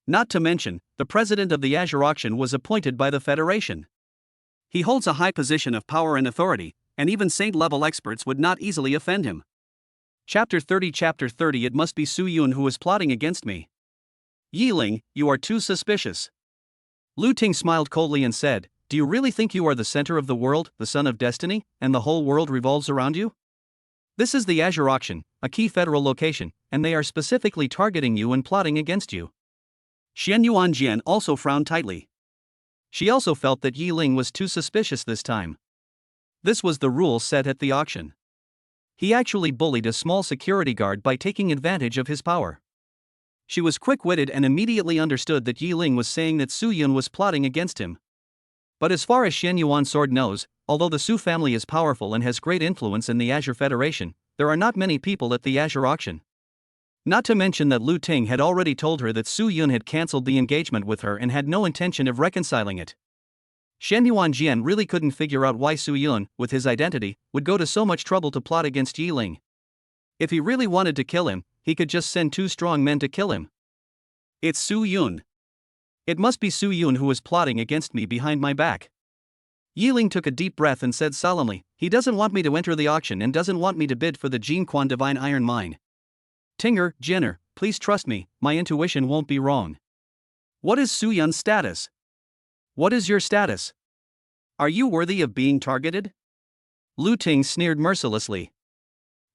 Not to mention, the president of the Azure auction was appointed by the Federation. He holds a high position of power and authority, and even saint-level experts would not easily offend him. Chapter 30. It must be Su Yun who is plotting against me. Yiling, you are too suspicious. Lu Ting smiled coldly and said, "Do you really think you are the center of the world, the son of destiny, and the whole world revolves around you? This is the Azure auction, a key federal location, and they are specifically targeting you and plotting against you." Xian Yuanjian also frowned tightly. She also felt that Yiling was too suspicious this time. This was the rule set at the auction. He actually bullied a small security guard by taking advantage of his power. She was quick-witted and immediately understood that Yiling was saying that Su Yun was plotting against him. But as far as Xian Yuan's sword knows, although the Su family is powerful and has great influence in the Azure Federation, there are not many people at the Azure auction. Not to mention that Lu Ting had already told her that Su Yun had cancelled the engagement with her and had no intention of reconciling it. Shen Yuanjian really couldn't figure out why Su Yun, with his identity, would go to so much trouble to plot against Yi Ling. If he really wanted to kill him, he could just send 2 strong men to kill him. It's Su Yun. It must be Su Yun who is plotting against me behind my back. Yi Ling took a deep breath and said solemnly, he doesn't want me to enter the auction and doesn't want me to bid for the Jin Quan Divine Iron Mine. Tinger, Jenner, please trust me, my intuition won't be wrong. What is Su Yun's status? What is your status? Are you worthy of being targeted? Lu Ting sneered mercilessly.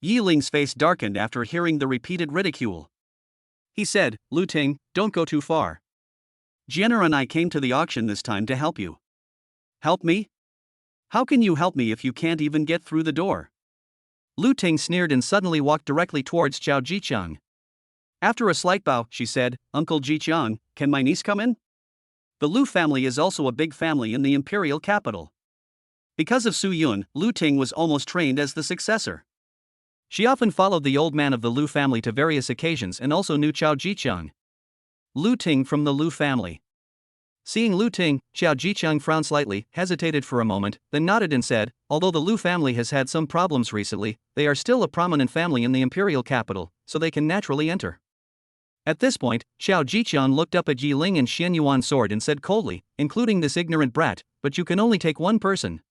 Yi Ling's face darkened after hearing the repeated ridicule. He said, Lu Ting, don't go too far. Jenner and I came to the auction this time to help you. Help me? How can you help me if you can't even get through the door? Lu Ting sneered and suddenly walked directly towards Xiao Jiqiang. After a slight bow, she said, Uncle Jiqiang, can my niece come in? The Lu family is also a big family in the imperial capital. Because of Su Yun, Lu Ting was almost trained as the successor. She often followed the old man of the Lu family to various occasions and also knew Xiao Jiqiang. Lu Ting from the Lu family. Seeing Lu Ting, Xiao Jiqiang frowned slightly, hesitated for a moment, then nodded and said, although the Lu family has had some problems recently, they are still a prominent family in the imperial capital, so they can naturally enter. At this point, Xiao Jiqiang looked up at Yi Ling and Xian Yuan's sword and said coldly, including this ignorant brat, but you can only take one person.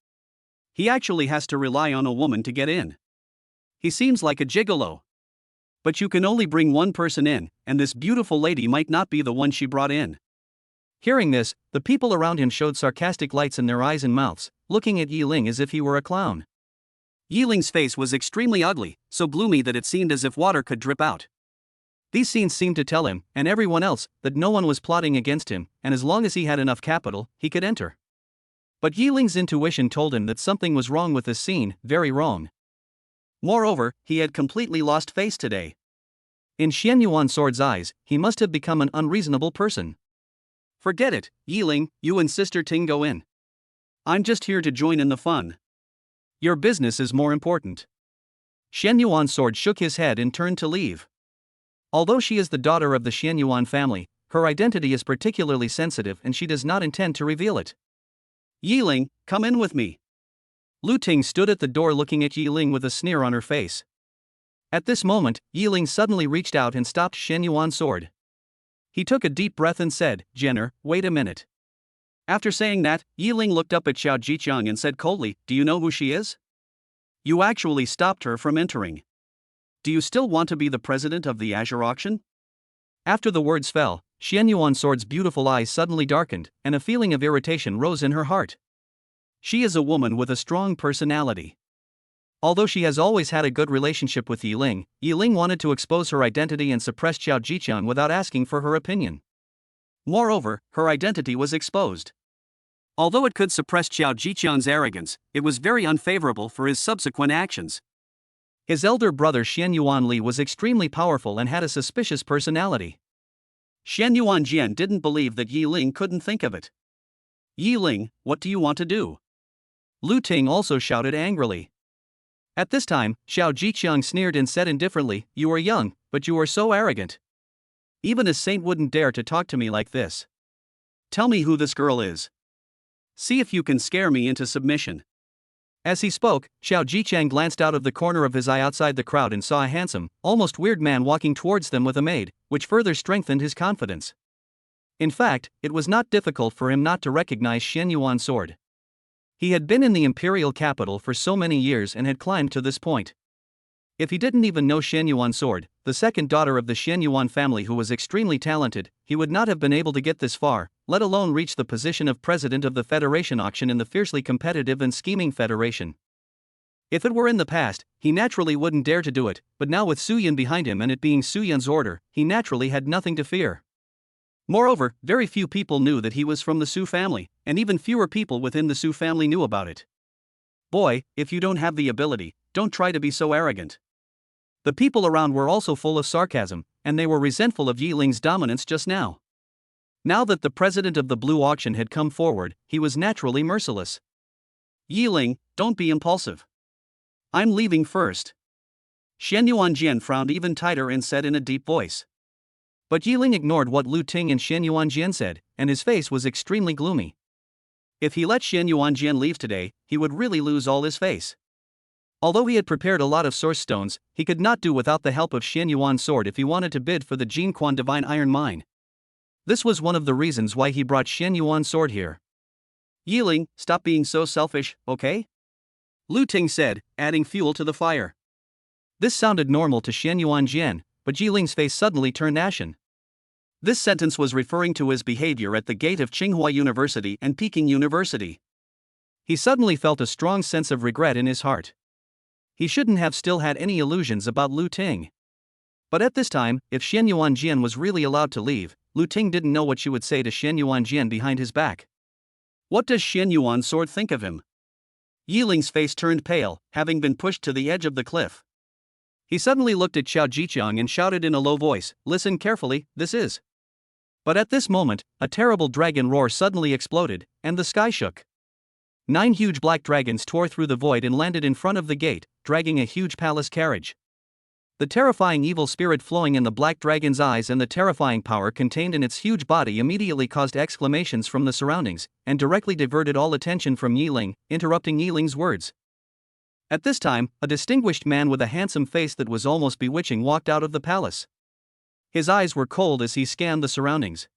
He actually has to rely on a woman to get in. He seems like a gigolo. But you can only bring one person in, and this beautiful lady might not be the one she brought in. Hearing this, the people around him showed sarcastic lights in their eyes and mouths, looking at Yi Ling as if he were a clown. Yi Ling's face was extremely ugly, so gloomy that it seemed as if water could drip out. These scenes seemed to tell him, and everyone else, that no one was plotting against him, and as long as he had enough capital, he could enter. But Yi Ling's intuition told him that something was wrong with this scene, very wrong. Moreover, he had completely lost face today. In Xian Yuan Sword's eyes, he must have become an unreasonable person. Forget it, Yi Ling, you and Sister Ting go in. I'm just here to join in the fun. Your business is more important. Xian Yuan Sword shook his head and turned to leave. Although she is the daughter of the Xian Yuan family, her identity is particularly sensitive and she does not intend to reveal it. Yi Ling, come in with me. Lu Ting stood at the door looking at Yi Ling with a sneer on her face. At this moment, Yi Ling suddenly reached out and stopped Xian Yuan's sword. He took a deep breath and said, Jenner, wait a minute. After saying that, Yi Ling looked up at Xiao Jiqiang and said coldly, do you know who she is? You actually stopped her from entering. Do you still want to be the president of the Azure auction? After the words fell, Xian Yuan Sword's beautiful eyes suddenly darkened, and a feeling of irritation rose in her heart. She is a woman with a strong personality. Although she has always had a good relationship with Yi Ling wanted to expose her identity and suppress Xiao Jiqiang without asking for her opinion. Moreover, her identity was exposed. Although it could suppress Xiao Jiqiang's arrogance, it was very unfavorable for his subsequent actions. His elder brother Xian Yuan Li was extremely powerful and had a suspicious personality. Xian Yuanjian didn't believe that Yi Ling couldn't think of it. Yi Ling, what do you want to do? Lu Ting also shouted angrily. At this time, Xiao Jiqiang sneered and said indifferently, you are young, but you are so arrogant. Even a saint wouldn't dare to talk to me like this. Tell me who this girl is. See if you can scare me into submission. As he spoke, Xiao Jiqiang glanced out of the corner of his eye outside the crowd and saw a handsome, almost weird man walking towards them with a maid, which further strengthened his confidence. In fact, it was not difficult for him not to recognize Xian Yuan's sword. He had been in the imperial capital for so many years and had climbed to this point. If he didn't even know Xian Yuan's sword, the second daughter of the Xian Yuan family who was extremely talented, he would not have been able to get this far, let alone reach the position of president of the Federation auction in the fiercely competitive and scheming Federation. If it were in the past, he naturally wouldn't dare to do it, but now with Su Yun behind him and it being Su Yun's order, he naturally had nothing to fear. Moreover, very few people knew that he was from the Su family, and even fewer people within the Su family knew about it. Boy, if you don't have the ability, don't try to be so arrogant. The people around were also full of sarcasm, and they were resentful of Yi Ling's dominance just now. Now that the president of the blue auction had come forward, he was naturally merciless. Yiling, don't be impulsive. I'm leaving first. Xian Yuanjian frowned even tighter and said in a deep voice. But Yiling ignored what Lu Ting and Xian Yuanjian said, and his face was extremely gloomy. If he let Xian Yuanjian leave today, he would really lose all his face. Although he had prepared a lot of source stones, he could not do without the help of Xian Yuan's sword if he wanted to bid for the Jin Quan Divine Iron Mine. This was one of the reasons why he brought Xian Yuan's sword here. Yiling, stop being so selfish, okay? Lu Ting said, adding fuel to the fire. This sounded normal to Xian Yuanjian, but Yiling's face suddenly turned ashen. This sentence was referring to his behavior at the gate of Tsinghua University and Peking University. He suddenly felt a strong sense of regret in his heart. He shouldn't have still had any illusions about Lu Ting. But at this time, if Xian Yuanjian was really allowed to leave, Lu Ting didn't know what she would say to Xian Yuanjian behind his back. What does Xian Yuan's sword think of him? Yiling's face turned pale, having been pushed to the edge of the cliff. He suddenly looked at Xiao Jiqiang and shouted in a low voice, "Listen carefully, this is." But at this moment, a terrible dragon roar suddenly exploded, and the sky shook. 9 huge black dragons tore through the void and landed in front of the gate, dragging a huge palace carriage. The terrifying evil spirit flowing in the black dragon's eyes and the terrifying power contained in its huge body immediately caused exclamations from the surroundings, and directly diverted all attention from Yiling, interrupting Yiling's words. At this time, a distinguished man with a handsome face that was almost bewitching walked out of the palace. His eyes were cold as he scanned the surroundings.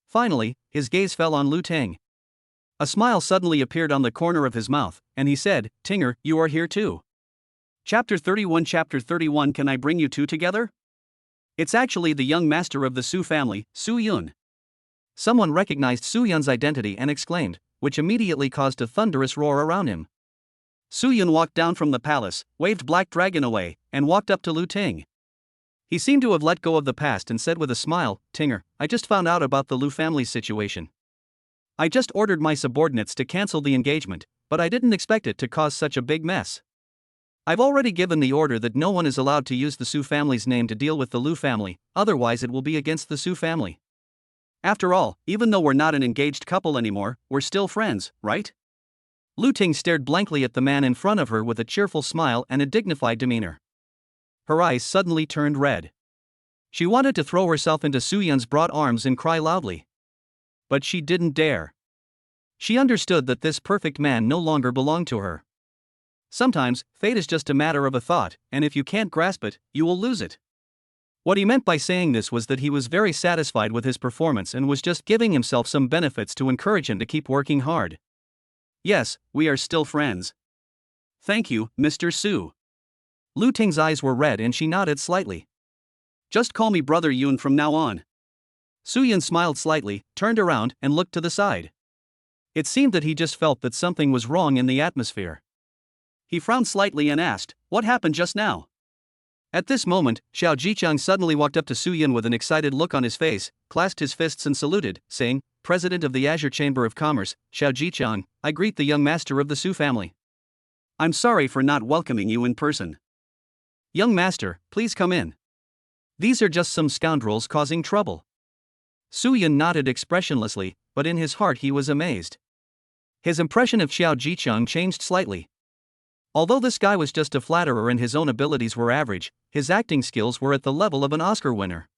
Finally, his gaze fell on Lu Ting. A smile suddenly appeared on the corner of his mouth, and he said, "Tinger, you are here too." Chapter 31. Can I bring you two together? It's actually the young master of the Su family, Su Yun. Someone recognized Su Yun's identity and exclaimed, which immediately caused a thunderous roar around him. Su Yun walked down from the palace, waved Black Dragon away, and walked up to Lu Ting. He seemed to have let go of the past and said with a smile, "Tinger, I just found out about the Lu family's situation. I just ordered my subordinates to cancel the engagement, but I didn't expect it to cause such a big mess. I've already given the order that no one is allowed to use the Su family's name to deal with the Lu family, otherwise it will be against the Su family. After all, even though we're not an engaged couple anymore, we're still friends, right?" Lu Ting stared blankly at the man in front of her with a cheerful smile and a dignified demeanor. Her eyes suddenly turned red. She wanted to throw herself into Su Yun's broad arms and cry loudly. But she didn't dare. She understood that this perfect man no longer belonged to her. Sometimes, fate is just a matter of a thought, and if you can't grasp it, you will lose it. What he meant by saying this was that he was very satisfied with his performance and was just giving himself some benefits to encourage him to keep working hard. "Yes, we are still friends." "Thank you, Mr. Su." Lu Ting's eyes were red and she nodded slightly. "Just call me Brother Yun from now on." Su Yun smiled slightly, turned around, and looked to the side. It seemed that he just felt that something was wrong in the atmosphere. He frowned slightly and asked, "What happened just now?" At this moment, Xiao Jiqiang suddenly walked up to Su Yun with an excited look on his face, clasped his fists and saluted, saying, "President of the Azure Chamber of Commerce, Xiao Jiqiang, I greet the young master of the Su family. I'm sorry for not welcoming you in person. Young master, please come in. These are just some scoundrels causing trouble." Su Yun nodded expressionlessly, but in his heart he was amazed. His impression of Xiao Jiqiang changed slightly. Although this guy was just a flatterer and his own abilities were average, his acting skills were at the level of an Oscar winner.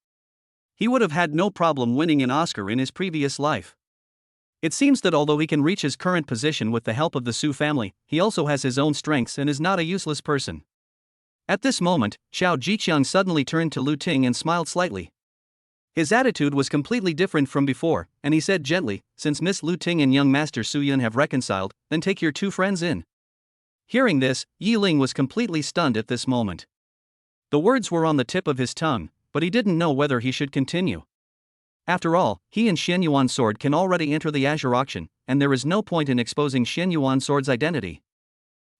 He would have had no problem winning an Oscar in his previous life. It seems that although he can reach his current position with the help of the Su family, he also has his own strengths and is not a useless person. At this moment, Xiao Jiqiang suddenly turned to Lu Ting and smiled slightly. His attitude was completely different from before, and he said gently, "Since Miss Lu Ting and young master Su Yun have reconciled, then take your two friends in." Hearing this, Yiling was completely stunned at this moment. The words were on the tip of his tongue, but he didn't know whether he should continue. After all, he and Xian Yuan's sword can already enter the Azure auction, and there is no point in exposing Xian Yuan's sword's identity.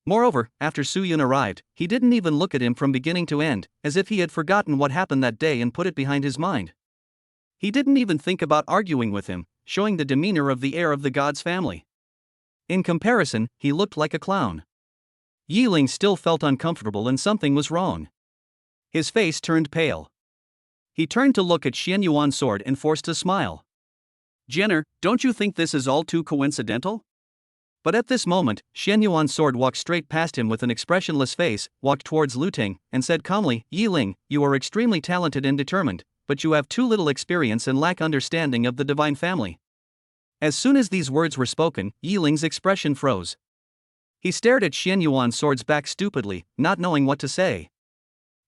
Moreover, after Su Yun arrived, he didn't even look at him from beginning to end, as if he had forgotten what happened that day and put it behind his mind. He didn't even think about arguing with him, showing the demeanor of the heir of the god's family. In comparison, he looked like a clown. Yiling still felt uncomfortable and something was wrong. His face turned pale. He turned to look at Xian Yuan's sword and forced a smile. Jenner, don't you think this is all too coincidental? But at this moment, Xian Yuan's sword walked straight past him with an expressionless face, walked towards Lu Ting, and said calmly, Yi Ling, you are extremely talented and determined, but you have too little experience and lack understanding of the divine family. As soon as these words were spoken, Yi Ling's expression froze. He stared at Xian Yuan's sword's back stupidly, not knowing what to say.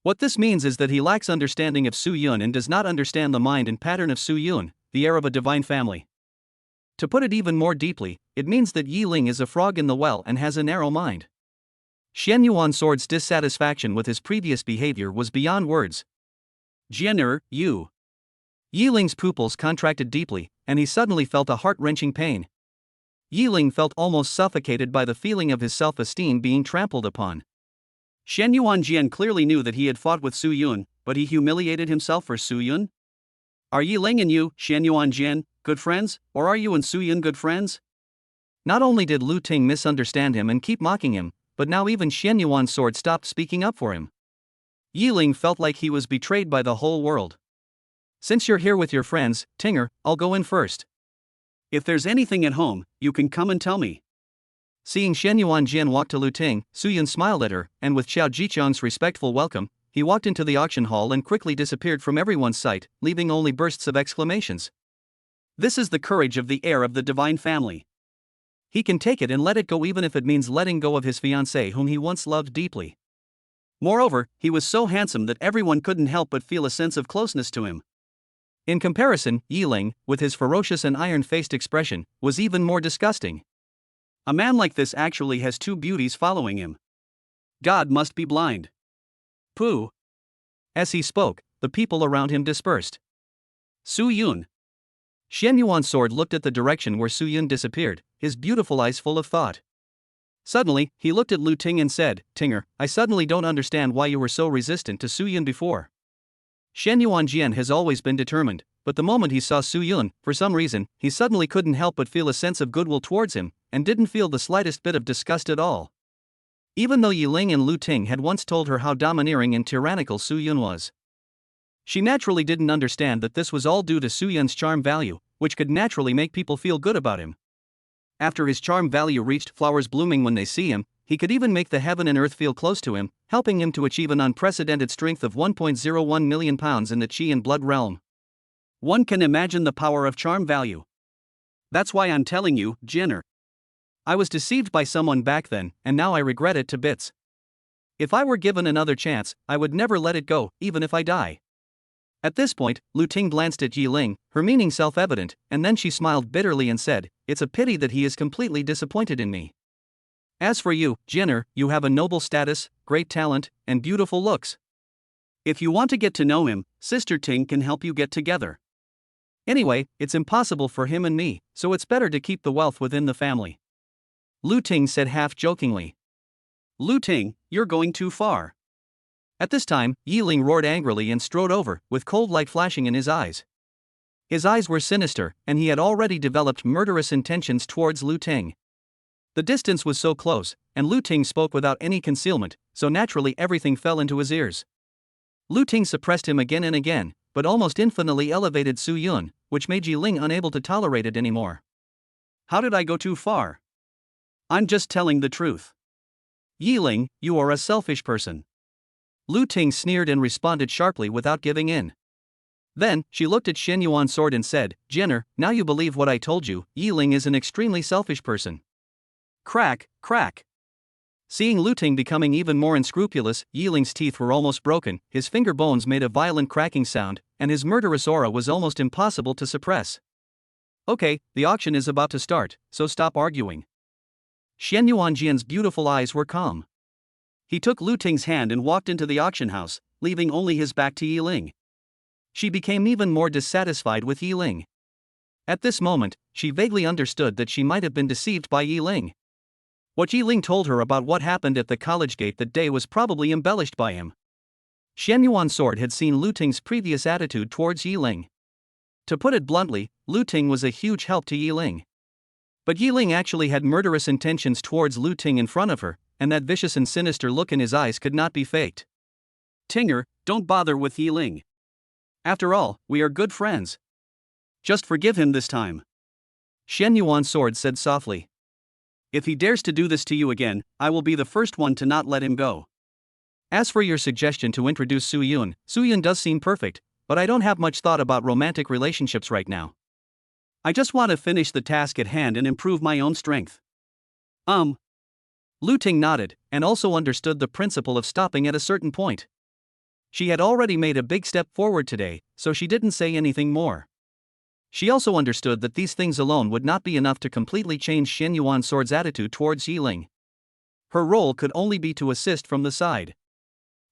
What this means is that he lacks understanding of Su Yun and does not understand the mind and pattern of Su Yun, the heir of a divine family. To put it even more deeply, it means that Yi Ling is a frog in the well and has a narrow mind. Xian Yuan's sword's dissatisfaction with his previous behavior was beyond words. Jenner, you. Yi Ling's pupils contracted deeply, and he suddenly felt a heart-wrenching pain. Yi Ling felt almost suffocated by the feeling of his self-esteem being trampled upon. Shen Yuanjian clearly knew that he had fought with Su Yun, but he humiliated himself for Su Yun? Are Yi Ling and you, Shen Yuanjian, good friends, or are you and Su Yun good friends? Not only did Lu Ting misunderstand him and keep mocking him, but now even Xian Yuan's sword stopped speaking up for him. Yi Ling felt like he was betrayed by the whole world. Since you're here with your friends, Tinger, I'll go in first. If there's anything at home, you can come and tell me. Seeing Shen Yuanjian walk to Lu Ting, Su Yun smiled at her, and with Xiao Jiqiang's respectful welcome, he walked into the auction hall and quickly disappeared from everyone's sight, leaving only bursts of exclamations. This is the courage of the heir of the divine family. He can take it and let it go even if it means letting go of his fiancée whom he once loved deeply. Moreover, he was so handsome that everyone couldn't help but feel a sense of closeness to him. In comparison, Yi Ling, with his ferocious and iron-faced expression, was even more disgusting. A man like this actually has two beauties following him. God must be blind. Pooh. As he spoke, the people around him dispersed. Su Yun. Shen Yuan's sword looked at the direction where Su Yun disappeared, his beautiful eyes full of thought. Suddenly, he looked at Lu Ting and said, Tinger, I suddenly don't understand why you were so resistant to Su Yun before. Shen Yuanjian has always been determined, but the moment he saw Su Yun, for some reason, he suddenly couldn't help but feel a sense of goodwill towards him, and didn't feel the slightest bit of disgust at all. Even though Yi Ling and Lu Ting had once told her how domineering and tyrannical Su Yun was. She naturally didn't understand that this was all due to Su Yun's charm value, which could naturally make people feel good about him. After his charm value reached flowers blooming when they see him, he could even make the heaven and earth feel close to him, helping him to achieve an unprecedented strength of 1.01 million pounds in the Qi and blood realm. One can imagine the power of charm value. That's why I'm telling you, Jenner. I was deceived by someone back then, and now I regret it to bits. If I were given another chance, I would never let it go, even if I die. At this point, Lu Ting glanced at Yi Ling, her meaning self-evident, and then she smiled bitterly and said, It's a pity that he is completely disappointed in me. As for you, Jenner, you have a noble status, great talent, and beautiful looks. If you want to get to know him, Sister Ting can help you get together. Anyway, it's impossible for him and me, so it's better to keep the wealth within the family. Lu Ting said half-jokingly. Lu Ting, you're going too far. At this time, Yi Ling roared angrily and strode over, with cold light flashing in his eyes. His eyes were sinister, and he had already developed murderous intentions towards Lu Ting. The distance was so close, and Lu Ting spoke without any concealment, so naturally everything fell into his ears. Lu Ting suppressed him again and again, but almost infinitely elevated Su Yun, which made Yi Ling unable to tolerate it anymore. How did I go too far? I'm just telling the truth. Yi Ling, you are a selfish person. Lu Ting sneered and responded sharply without giving in. Then, she looked at Shen Yuan's sword and said, Jenner, now you believe what I told you, Yi Ling is an extremely selfish person. Crack, crack. Seeing Lu Ting becoming even more unscrupulous, Yi Ling's teeth were almost broken, his finger bones made a violent cracking sound, and his murderous aura was almost impossible to suppress. Okay, the auction is about to start, so stop arguing. Shen Yuanjian's beautiful eyes were calm. He took Lu Ting's hand and walked into the auction house, leaving only his back to Yi Ling. She became even more dissatisfied with Yi Ling. At this moment, she vaguely understood that she might have been deceived by Yi Ling. What Yi Ling told her about what happened at the college gate that day was probably embellished by him. Shen Yuan's sword had seen Lu Ting's previous attitude towards Yi Ling. To put it bluntly, Lu Ting was a huge help to Yi Ling. But Yi Ling actually had murderous intentions towards Lu Ting in front of her, and that vicious and sinister look in his eyes could not be faked. Tinger, don't bother with Yi Ling. After all, we are good friends. Just forgive him this time. Shen Yuan's sword said softly. If he dares to do this to you again, I will be the first one to not let him go. As for your suggestion to introduce Su Yun does seem perfect, but I don't have much thought about romantic relationships right now. I just want to finish the task at hand and improve my own strength. Lu Ting nodded, and also understood the principle of stopping at a certain point. She had already made a big step forward today, so she didn't say anything more. She also understood that these things alone would not be enough to completely change Shen Yuan's sword's attitude towards Yiling. Her role could only be to assist from the side.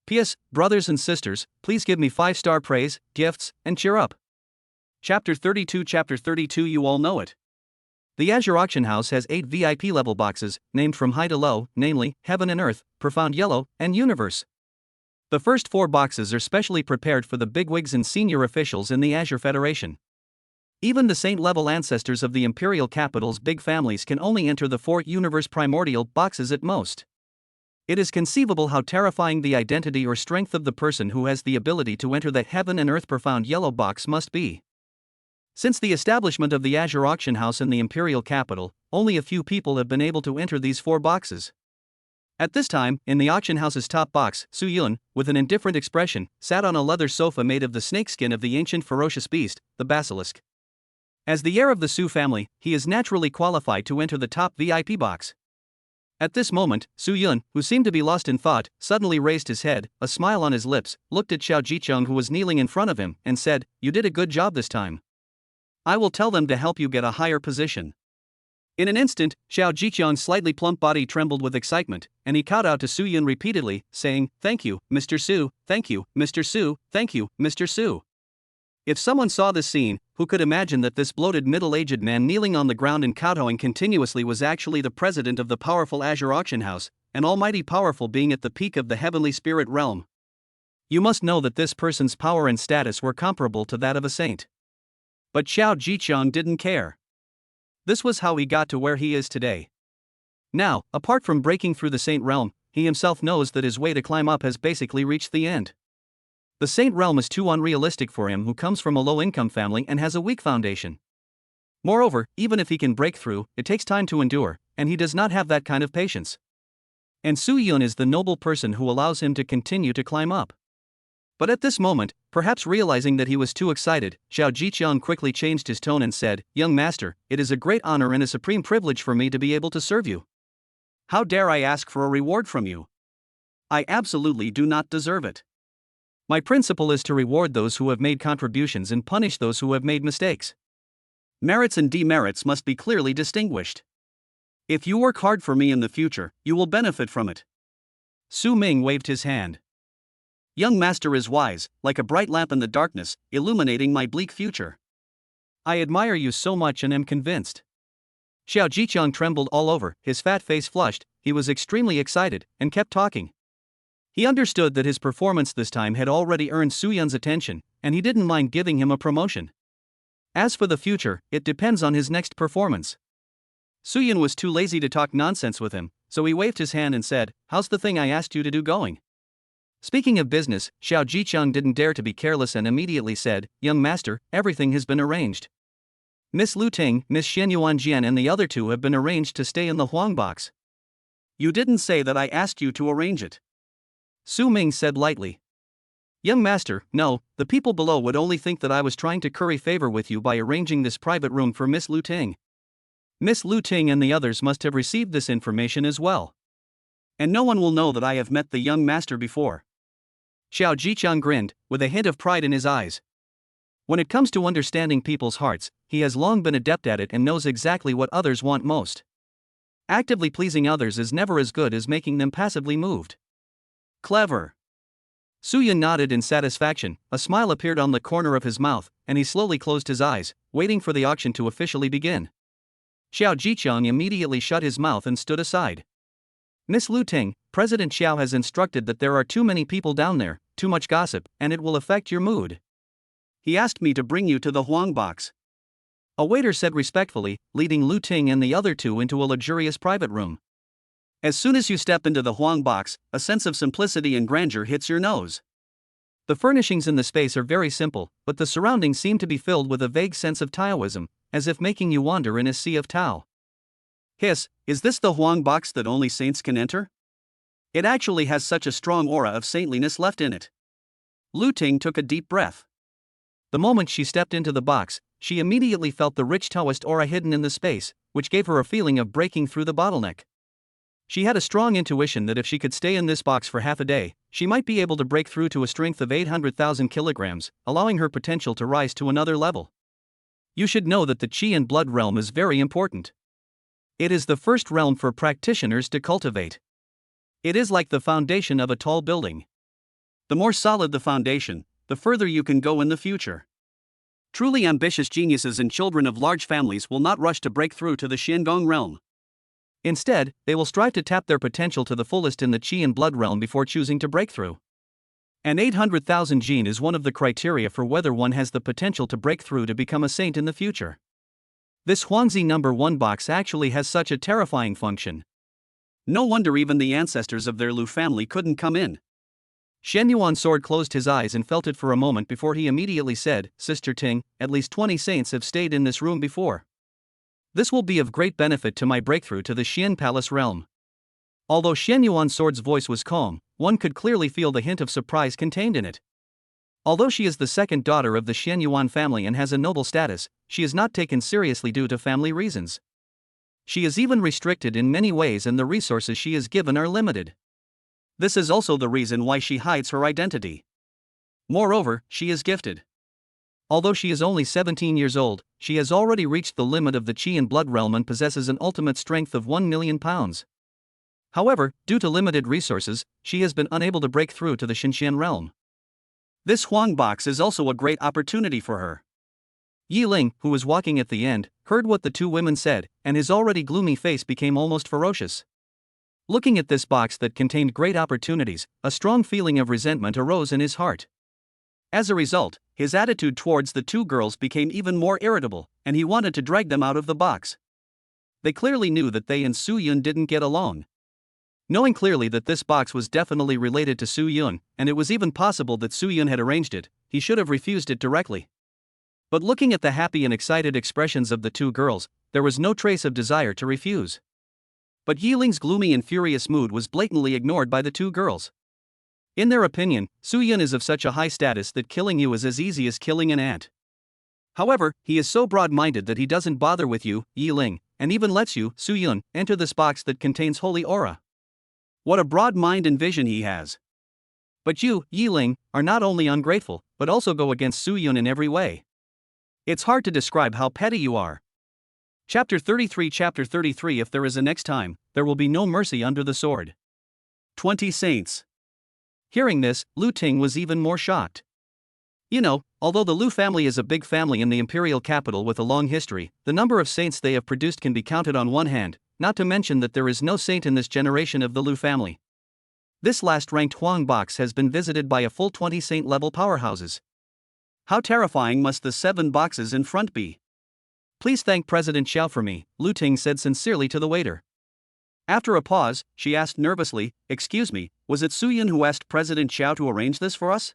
P.S. Brothers and sisters, please give me 5-star praise, gifts, and cheer up. Chapter 32. You all know it. The Azure Auction House has 8 VIP level boxes, named from high to low, namely, Heaven and Earth, Profound Yellow, and Universe. The first 4 boxes are specially prepared for the bigwigs and senior officials in the Azure Federation. Even the saint-level ancestors of the Imperial Capital's big families can only enter the 4 Universe Primordial boxes at most. It is conceivable how terrifying the identity or strength of the person who has the ability to enter the Heaven and Earth Profound Yellow box must be. Since the establishment of the Azure Auction House in the Imperial Capital, only a few people have been able to enter these 4 boxes. At this time, in the auction house's top box, Su Yun, with an indifferent expression, sat on a leather sofa made of the snakeskin of the ancient ferocious beast, the basilisk. As the heir of the Su family, he is naturally qualified to enter the top VIP box. At this moment, Su Yun, who seemed to be lost in thought, suddenly raised his head, a smile on his lips, looked at Xiao Jicheng who was kneeling in front of him, and said, "You did a good job this time. I will tell them to help you get a higher position." In an instant, Xiao Jicheng's slightly plump body trembled with excitement, and he called out to Su Yun repeatedly, saying, "Thank you, Mr. Su, thank you, Mr. Su, thank you, Mr. Su." If someone saw this scene, who could imagine that this bloated middle-aged man kneeling on the ground and kowtowing continuously was actually the president of the powerful Azure Auction House, an almighty powerful being at the peak of the heavenly spirit realm? You must know that this person's power and status were comparable to that of a saint. But Xiao Jicheng didn't care. This was how he got to where he is today. Now, apart from breaking through the saint realm, he himself knows that his way to climb up has basically reached the end. The saint realm is too unrealistic for him who comes from a low-income family and has a weak foundation. Moreover, even if he can break through, it takes time to endure, and he does not have that kind of patience. And Su Yun is the noble person who allows him to continue to climb up. But at this moment, perhaps realizing that he was too excited, Xiao Jicheng quickly changed his tone and said, "Young master, it is a great honor and a supreme privilege for me to be able to serve you. How dare I ask for a reward from you? I absolutely do not deserve it. My principle is to reward those who have made contributions and punish those who have made mistakes. Merits and demerits must be clearly distinguished. If you work hard for me in the future, you will benefit from it." Su Ming waved his hand. "Young master is wise, like a bright lamp in the darkness, illuminating my bleak future. I admire you so much and am convinced." Xiao Jicheng trembled all over, his fat face flushed, he was extremely excited, and kept talking. He understood that his performance this time had already earned Su Yun's attention, and he didn't mind giving him a promotion. As for the future, it depends on his next performance. Su Yun was too lazy to talk nonsense with him, so he waved his hand and said, "How's the thing I asked you to do going?" Speaking of business, Xiao Jicheng didn't dare to be careless and immediately said, "Young master, everything has been arranged. Miss Lu Ting, Miss Shen Yuanjian and the other 2 have been arranged to stay in the Huang box." "You didn't say that I asked you to arrange it," Su Ming said lightly. "Young master, no, the people below would only think that I was trying to curry favor with you by arranging this private room for Miss Lu Ting. Miss Lu Ting and the others must have received this information as well. And no one will know that I have met the young master before." Xiao Jicheng grinned, with a hint of pride in his eyes. When it comes to understanding people's hearts, he has long been adept at it and knows exactly what others want most. Actively pleasing others is never as good as making them passively moved. Clever. Su Yun nodded in satisfaction, a smile appeared on the corner of his mouth, and he slowly closed his eyes, waiting for the auction to officially begin. Xiao Jicheng immediately shut his mouth and stood aside. "Miss Lu Ting, President Xiao has instructed that there are too many people down there, too much gossip, and it will affect your mood. He asked me to bring you to the Huang box," a waiter said respectfully, leading Lu Ting and the other 2 into a luxurious private room. "As soon as you step into the Huang box, a sense of simplicity and grandeur hits your nose. The furnishings in the space are very simple, but the surroundings seem to be filled with a vague sense of Taoism, as if making you wander in a sea of Tao. Hiss, is this the Huang box that only saints can enter? It actually has such a strong aura of saintliness left in it. Lu Ting took a deep breath. The moment she stepped into the box, she immediately felt the rich Taoist aura hidden in the space, which gave her a feeling of breaking through the bottleneck. She had a strong intuition that if she could stay in this box for half a day, she might be able to break through to a strength of 800,000 kilograms, allowing her potential to rise to another level. You should know that the Qi and Blood realm is very important. It is the first realm for practitioners to cultivate. It is like the foundation of a tall building. The more solid the foundation, the further you can go in the future. Truly ambitious geniuses and children of large families will not rush to break through to the Xiangong realm. Instead, they will strive to tap their potential to the fullest in the Qi and Blood realm before choosing to break through. An 800,000 gene is one of the criteria for whether one has the potential to break through to become a saint in the future. This Huangzi number 1 box actually has such a terrifying function. No wonder even the ancestors of their Lu family couldn't come in. Shen Yuan Sword closed his eyes and felt it for a moment before he immediately said, Sister Ting, at least 20 saints have stayed in this room before. This will be of great benefit to my breakthrough to the Xian Palace realm. Although Shen Yuan Sword's voice was calm, one could clearly feel the hint of surprise contained in it. Although she is the second daughter of the Shen Yuan family and has a noble status, she is not taken seriously due to family reasons. She is even restricted in many ways and the resources she is given are limited. This is also the reason why she hides her identity. Moreover, she is gifted. Although she is only 17 years old, she has already reached the limit of the Qi and Blood realm and possesses an ultimate strength of 1 million pounds. However, due to limited resources, she has been unable to break through to the Xinxian realm. This Huang box is also a great opportunity for her. Yi Ling, who was walking at the end, heard what the two women said, and his already gloomy face became almost ferocious. Looking at this box that contained great opportunities, a strong feeling of resentment arose in his heart. As a result, his attitude towards the two girls became even more irritable, and he wanted to drag them out of the box. They clearly knew that they and Su Yun didn't get along. Knowing clearly that this box was definitely related to Su Yun, and it was even possible that Su Yun had arranged it, he should have refused it directly. But looking at the happy and excited expressions of the two girls, there was no trace of desire to refuse. But Yi Ling's gloomy and furious mood was blatantly ignored by the two girls. In their opinion, Su Yun is of such a high status that killing you is as easy as killing an ant. However, he is so broad-minded that he doesn't bother with you, Yi Ling, and even lets you, Su Yun, enter this box that contains holy aura. What a broad mind and vision he has. But you, Yi Ling, are not only ungrateful, but also go against Su Yun in every way. It's hard to describe how petty you are. Chapter 33 If there is a next time, there will be no mercy under the sword. 20 saints. Hearing this, Lu Ting was even more shocked. You know, although the Lu family is a big family in the imperial capital with a long history, the number of saints they have produced can be counted on one hand, not to mention that there is no saint in this generation of the Lu family. This last-ranked Huang box has been visited by a full 20 saint-level powerhouses. How terrifying must the 7 boxes in front be? Please thank President Xiao for me, Lu Ting said sincerely to the waiter. After a pause, she asked nervously, Excuse me, was it Su Yun who asked President Xiao to arrange this for us?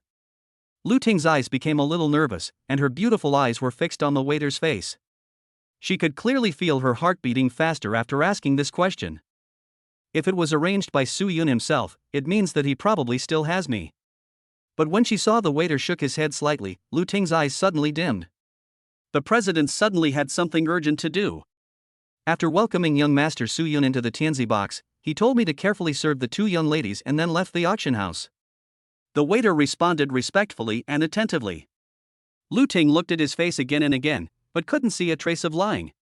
Lu Ting's eyes became a little nervous, and her beautiful eyes were fixed on the waiter's face. She could clearly feel her heart beating faster after asking this question. If it was arranged by Su Yun himself, it means that he probably still has me. But when she saw the waiter shook his head slightly, Lu Ting's eyes suddenly dimmed. The president suddenly had something urgent to do. After welcoming young Master Su Yun into the Tianzi box, he told me to carefully serve the two young ladies and then left the auction house. The waiter responded respectfully and attentively. Lu Ting looked at his face again and again, but couldn't see a trace of lying.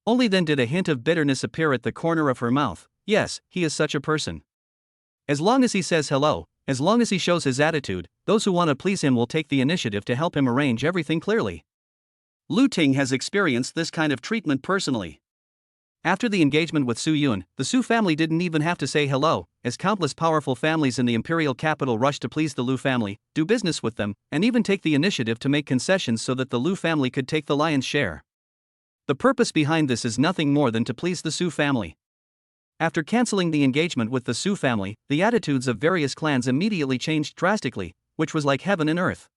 Only then did a hint of bitterness appear at the corner of her mouth. Yes, he is such a person. As long as he says hello, as long as he shows his attitude, those who want to please him will take the initiative to help him arrange everything clearly. Lu Ting has experienced this kind of treatment personally. After the engagement with Su Yun, the Su family didn't even have to say hello, as countless powerful families in the imperial capital rushed to please the Lu family, do business with them, and even take the initiative to make concessions so that the Lu family could take the lion's share. The purpose behind this is nothing more than to please the Su family. After canceling the engagement with the Su family, the attitudes of various clans immediately changed drastically, which was like heaven and earth.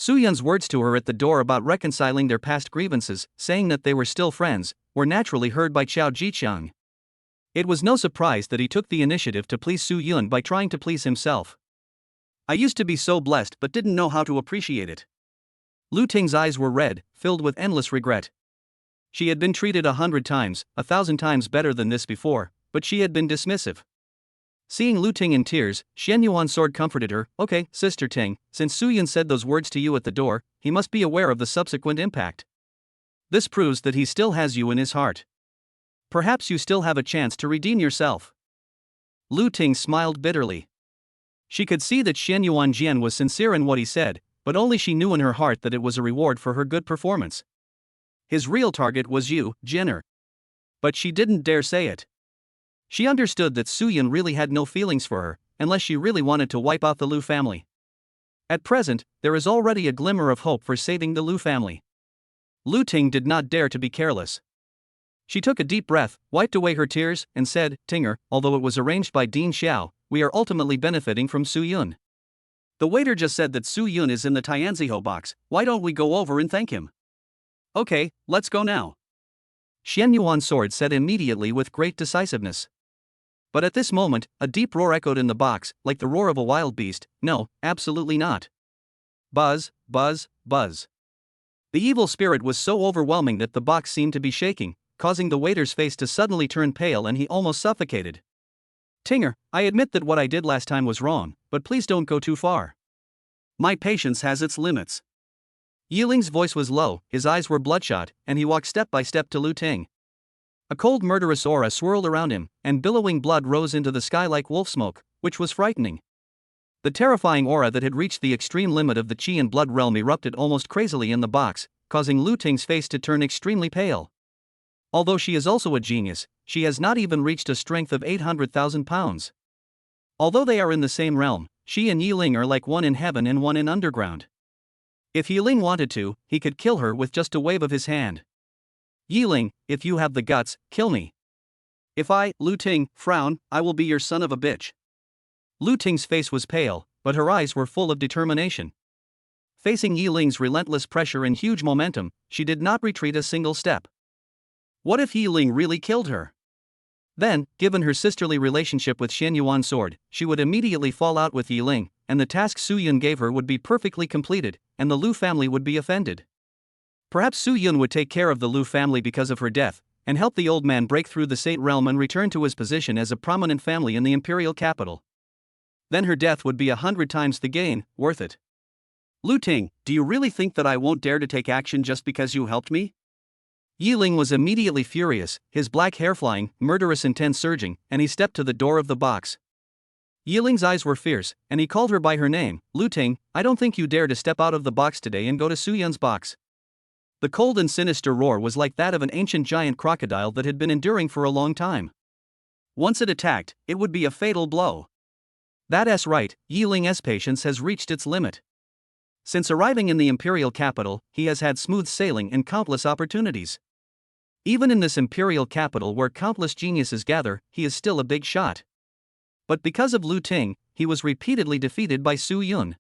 Su Yun's words to her at the door about reconciling their past grievances, saying that they were still friends, were naturally heard by Chao Jiqiang. It was no surprise that he took the initiative to please Su Yun by trying to please himself. I used to be so blessed but didn't know how to appreciate it. Lu Ting's eyes were red, filled with endless regret. She had been treated 100 times, 1,000 times better than this before, but she had been dismissive. Seeing Lu Ting in tears, Xian Yuan's sword comforted her. Okay, Sister Ting, since Su Yun said those words to you at the door, he must be aware of the subsequent impact. This proves that he still has you in his heart. Perhaps you still have a chance to redeem yourself. Lu Ting smiled bitterly. She could see that Xian Yuan Jian was sincere in what he said, but only she knew in her heart that it was a reward for her good performance. His real target was you, Jinner. But she didn't dare say it. She understood that Su Yun really had no feelings for her, unless she really wanted to wipe out the Lu family. At present, there is already a glimmer of hope for saving the Lu family. Lu Ting did not dare to be careless. She took a deep breath, wiped away her tears, and said, Tinger, although it was arranged by Dean Xiao, we are ultimately benefiting from Su Yun. The waiter just said that Su Yun is in the Tianziho box, why don't we go over and thank him? Okay, let's go now. Xian Yuan's sword said immediately with great decisiveness. But at this moment, a deep roar echoed in the box, like the roar of a wild beast. No, absolutely not. Buzz, buzz, buzz. The evil spirit was so overwhelming that the box seemed to be shaking, causing the waiter's face to suddenly turn pale and he almost suffocated. Tinger, I admit that what I did last time was wrong, but please don't go too far. My patience has its limits. Yiling's voice was low, his eyes were bloodshot, and he walked step by step to Lu Ting. A cold murderous aura swirled around him, and billowing blood rose into the sky like wolf smoke, which was frightening. The terrifying aura that had reached the extreme limit of the Qi and blood realm erupted almost crazily in the box, causing Lu Ting's face to turn extremely pale. Although she is also a genius, she has not even reached a strength of 800,000 pounds. Although they are in the same realm, she and Yiling are like one in heaven and one in underground. If Yiling wanted to, he could kill her with just a wave of his hand. Yiling, if you have the guts, kill me. If I, Lu Ting, frown, I will be your son of a bitch. Lu Ting's face was pale, but her eyes were full of determination. Facing Yiling's relentless pressure and huge momentum, she did not retreat a single step. What if Yiling really killed her? Then, given her sisterly relationship with Xian Yuan's sword, she would immediately fall out with Yiling, and the task Su Yun gave her would be perfectly completed, and the Lu family would be offended. Perhaps Su Yun would take care of the Lu family because of her death, and help the old man break through the Sate realm and return to his position as a prominent family in the imperial capital. Then her death would be 100 times the gain, worth it. Lu Ting, do you really think that I won't dare to take action just because you helped me? Yiling was immediately furious, his black hair flying, murderous intent surging, and he stepped to the door of the box. Yiling's eyes were fierce, and he called her by her name. Lu Ting, I don't think you dare to step out of the box today and go to Su Yun's box. The cold and sinister roar was like that of an ancient giant crocodile that had been enduring for a long time. Once it attacked, it would be a fatal blow. That's right, Yiling's patience has reached its limit. Since arriving in the imperial capital, he has had smooth sailing and countless opportunities. Even in this imperial capital where countless geniuses gather, he is still a big shot. But because of Lu Ting, he was repeatedly defeated by Su Yun.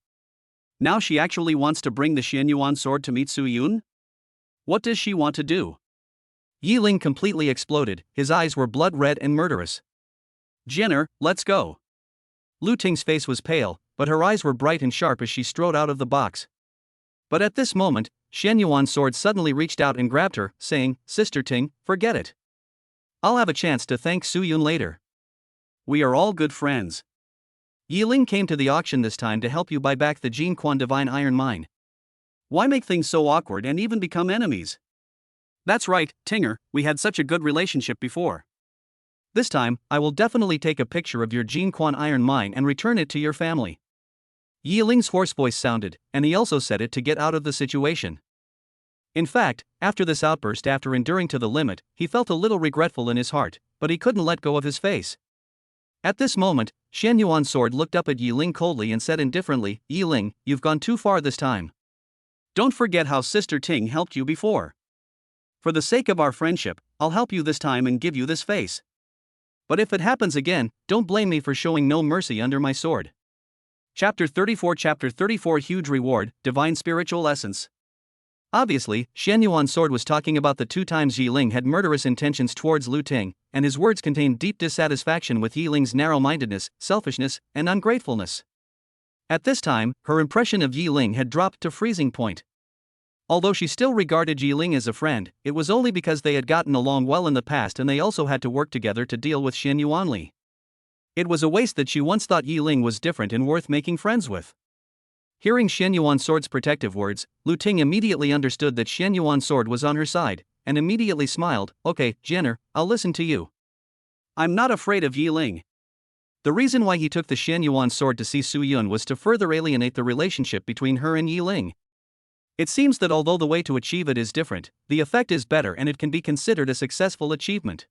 Now she actually wants to bring the Xian Yuan sword to meet Su Yun? What does she want to do? Yiling completely exploded, his eyes were blood red and murderous. Jenner, let's go. Lu Ting's face was pale, but her eyes were bright and sharp as she strode out of the box. But at this moment, Xian Yuan's sword suddenly reached out and grabbed her, saying, Sister Ting, forget it. I'll have a chance to thank Su Yun later. We are all good friends. Yiling came to the auction this time to help you buy back the Jin Quan Divine Iron Mine. Why make things so awkward and even become enemies? That's right, Tinger, we had such a good relationship before. This time, I will definitely take a picture of your Jin Quan Iron Mine and return it to your family. Yiling's hoarse voice sounded, and he also said it to get out of the situation. In fact, after this outburst, after enduring to the limit, he felt a little regretful in his heart, but he couldn't let go of his face. At this moment, Xian Yuan's sword looked up at Yiling coldly and said indifferently, Yiling, you've gone too far this time. Don't forget how Sister Ting helped you before. For the sake of our friendship, I'll help you this time and give you this face. But if it happens again, don't blame me for showing no mercy under my sword. Chapter 34 Huge Reward, Divine Spiritual Essence. Obviously, Shen Yuan's sword was talking about the 2 times Yi Ling had murderous intentions towards Lu Ting, and his words contained deep dissatisfaction with Yi Ling's narrow-mindedness, selfishness, and ungratefulness. At this time, her impression of Yi Ling had dropped to freezing point. Although she still regarded Yi Ling as a friend, it was only because they had gotten along well in the past and they also had to work together to deal with Shen Yuanli. It was a waste that she once thought Yi Ling was different and worth making friends with. Hearing Shen Yuan's sword's protective words, Lu Ting immediately understood that Shen Yuan's sword was on her side, and immediately smiled. Okay, Jenner, I'll listen to you. I'm not afraid of Yi Ling. The reason why he took the Shen Yuan sword to see Su Yun was to further alienate the relationship between her and Yi Ling. It seems that although the way to achieve it is different, the effect is better and it can be considered a successful achievement.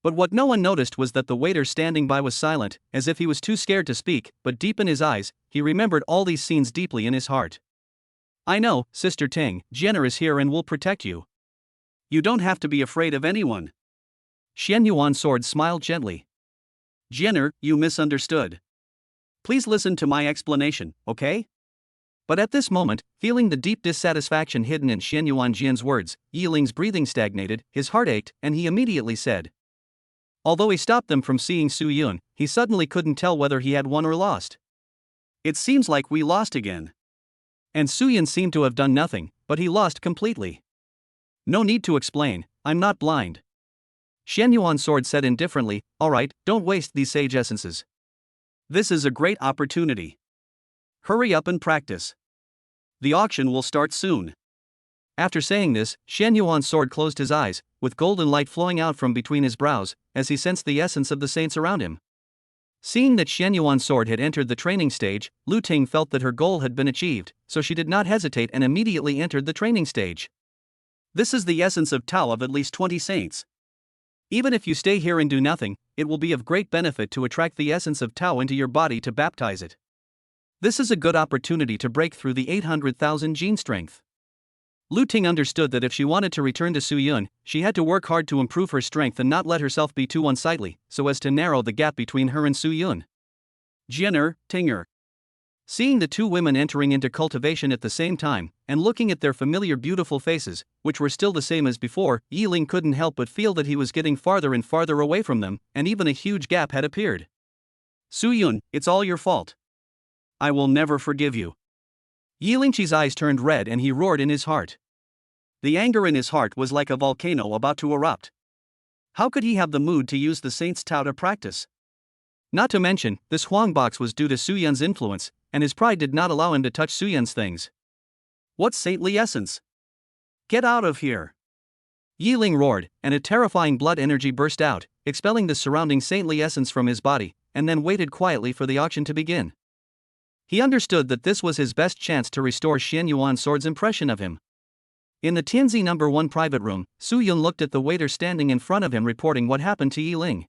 But what no one noticed was that the waiter standing by was silent, as if he was too scared to speak, but deep in his eyes, he remembered all these scenes deeply in his heart. I know, Sister Ting, Jenner is here and will protect you. You don't have to be afraid of anyone. Shen Yuan's sword smiled gently. Jenner, you misunderstood. Please listen to my explanation, okay? But at this moment, feeling the deep dissatisfaction hidden in Shen Yuanjian's words, Yi Ling's breathing stagnated, his heart ached, and he immediately said. Although he stopped them from seeing Su Yun, he suddenly couldn't tell whether he had won or lost. It seems like we lost again. And Su Yun seemed to have done nothing, but he lost completely. No need to explain, I'm not blind. Shen Yuan's sword said indifferently, alright, don't waste these sage essences. This is a great opportunity. Hurry up and practice. The auction will start soon. After saying this, Shen Yuan's sword closed his eyes, with golden light flowing out from between his brows, as he sensed the essence of the saints around him. Seeing that Shen Yuan's sword had entered the training stage, Lu Ting felt that her goal had been achieved, so she did not hesitate and immediately entered the training stage. This is the essence of Tao of at least 20 saints. Even if you stay here and do nothing, it will be of great benefit to attract the essence of Tao into your body to baptize it. This is a good opportunity to break through the 800,000 gene strength. Lu Ting understood that if she wanted to return to Su Yun, she had to work hard to improve her strength and not let herself be too unsightly, so as to narrow the gap between her and Su Yun. Jenner, Tinger. Seeing the 2 women entering into cultivation at the same time, and looking at their familiar beautiful faces, which were still the same as before, Yi Ling couldn't help but feel that he was getting farther and farther away from them, and even a huge gap had appeared. Su Yun, it's all your fault. I will never forgive you. Yi Lingqi's eyes turned red and he roared in his heart. The anger in his heart was like a volcano about to erupt. How could he have the mood to use the saint's Tao to practice? Not to mention, this Huang box was due to Su Yun's influence, and his pride did not allow him to touch Su Yun's things. What saintly essence? Get out of here! Yi Ling roared, and a terrifying blood energy burst out, expelling the surrounding saintly essence from his body, and then waited quietly for the auction to begin. He understood that this was his best chance to restore Shen Yuan's sword's impression of him. In the Tianzi No. 1 private room, Su Yun looked at the waiter standing in front of him reporting what happened to Yi Ling.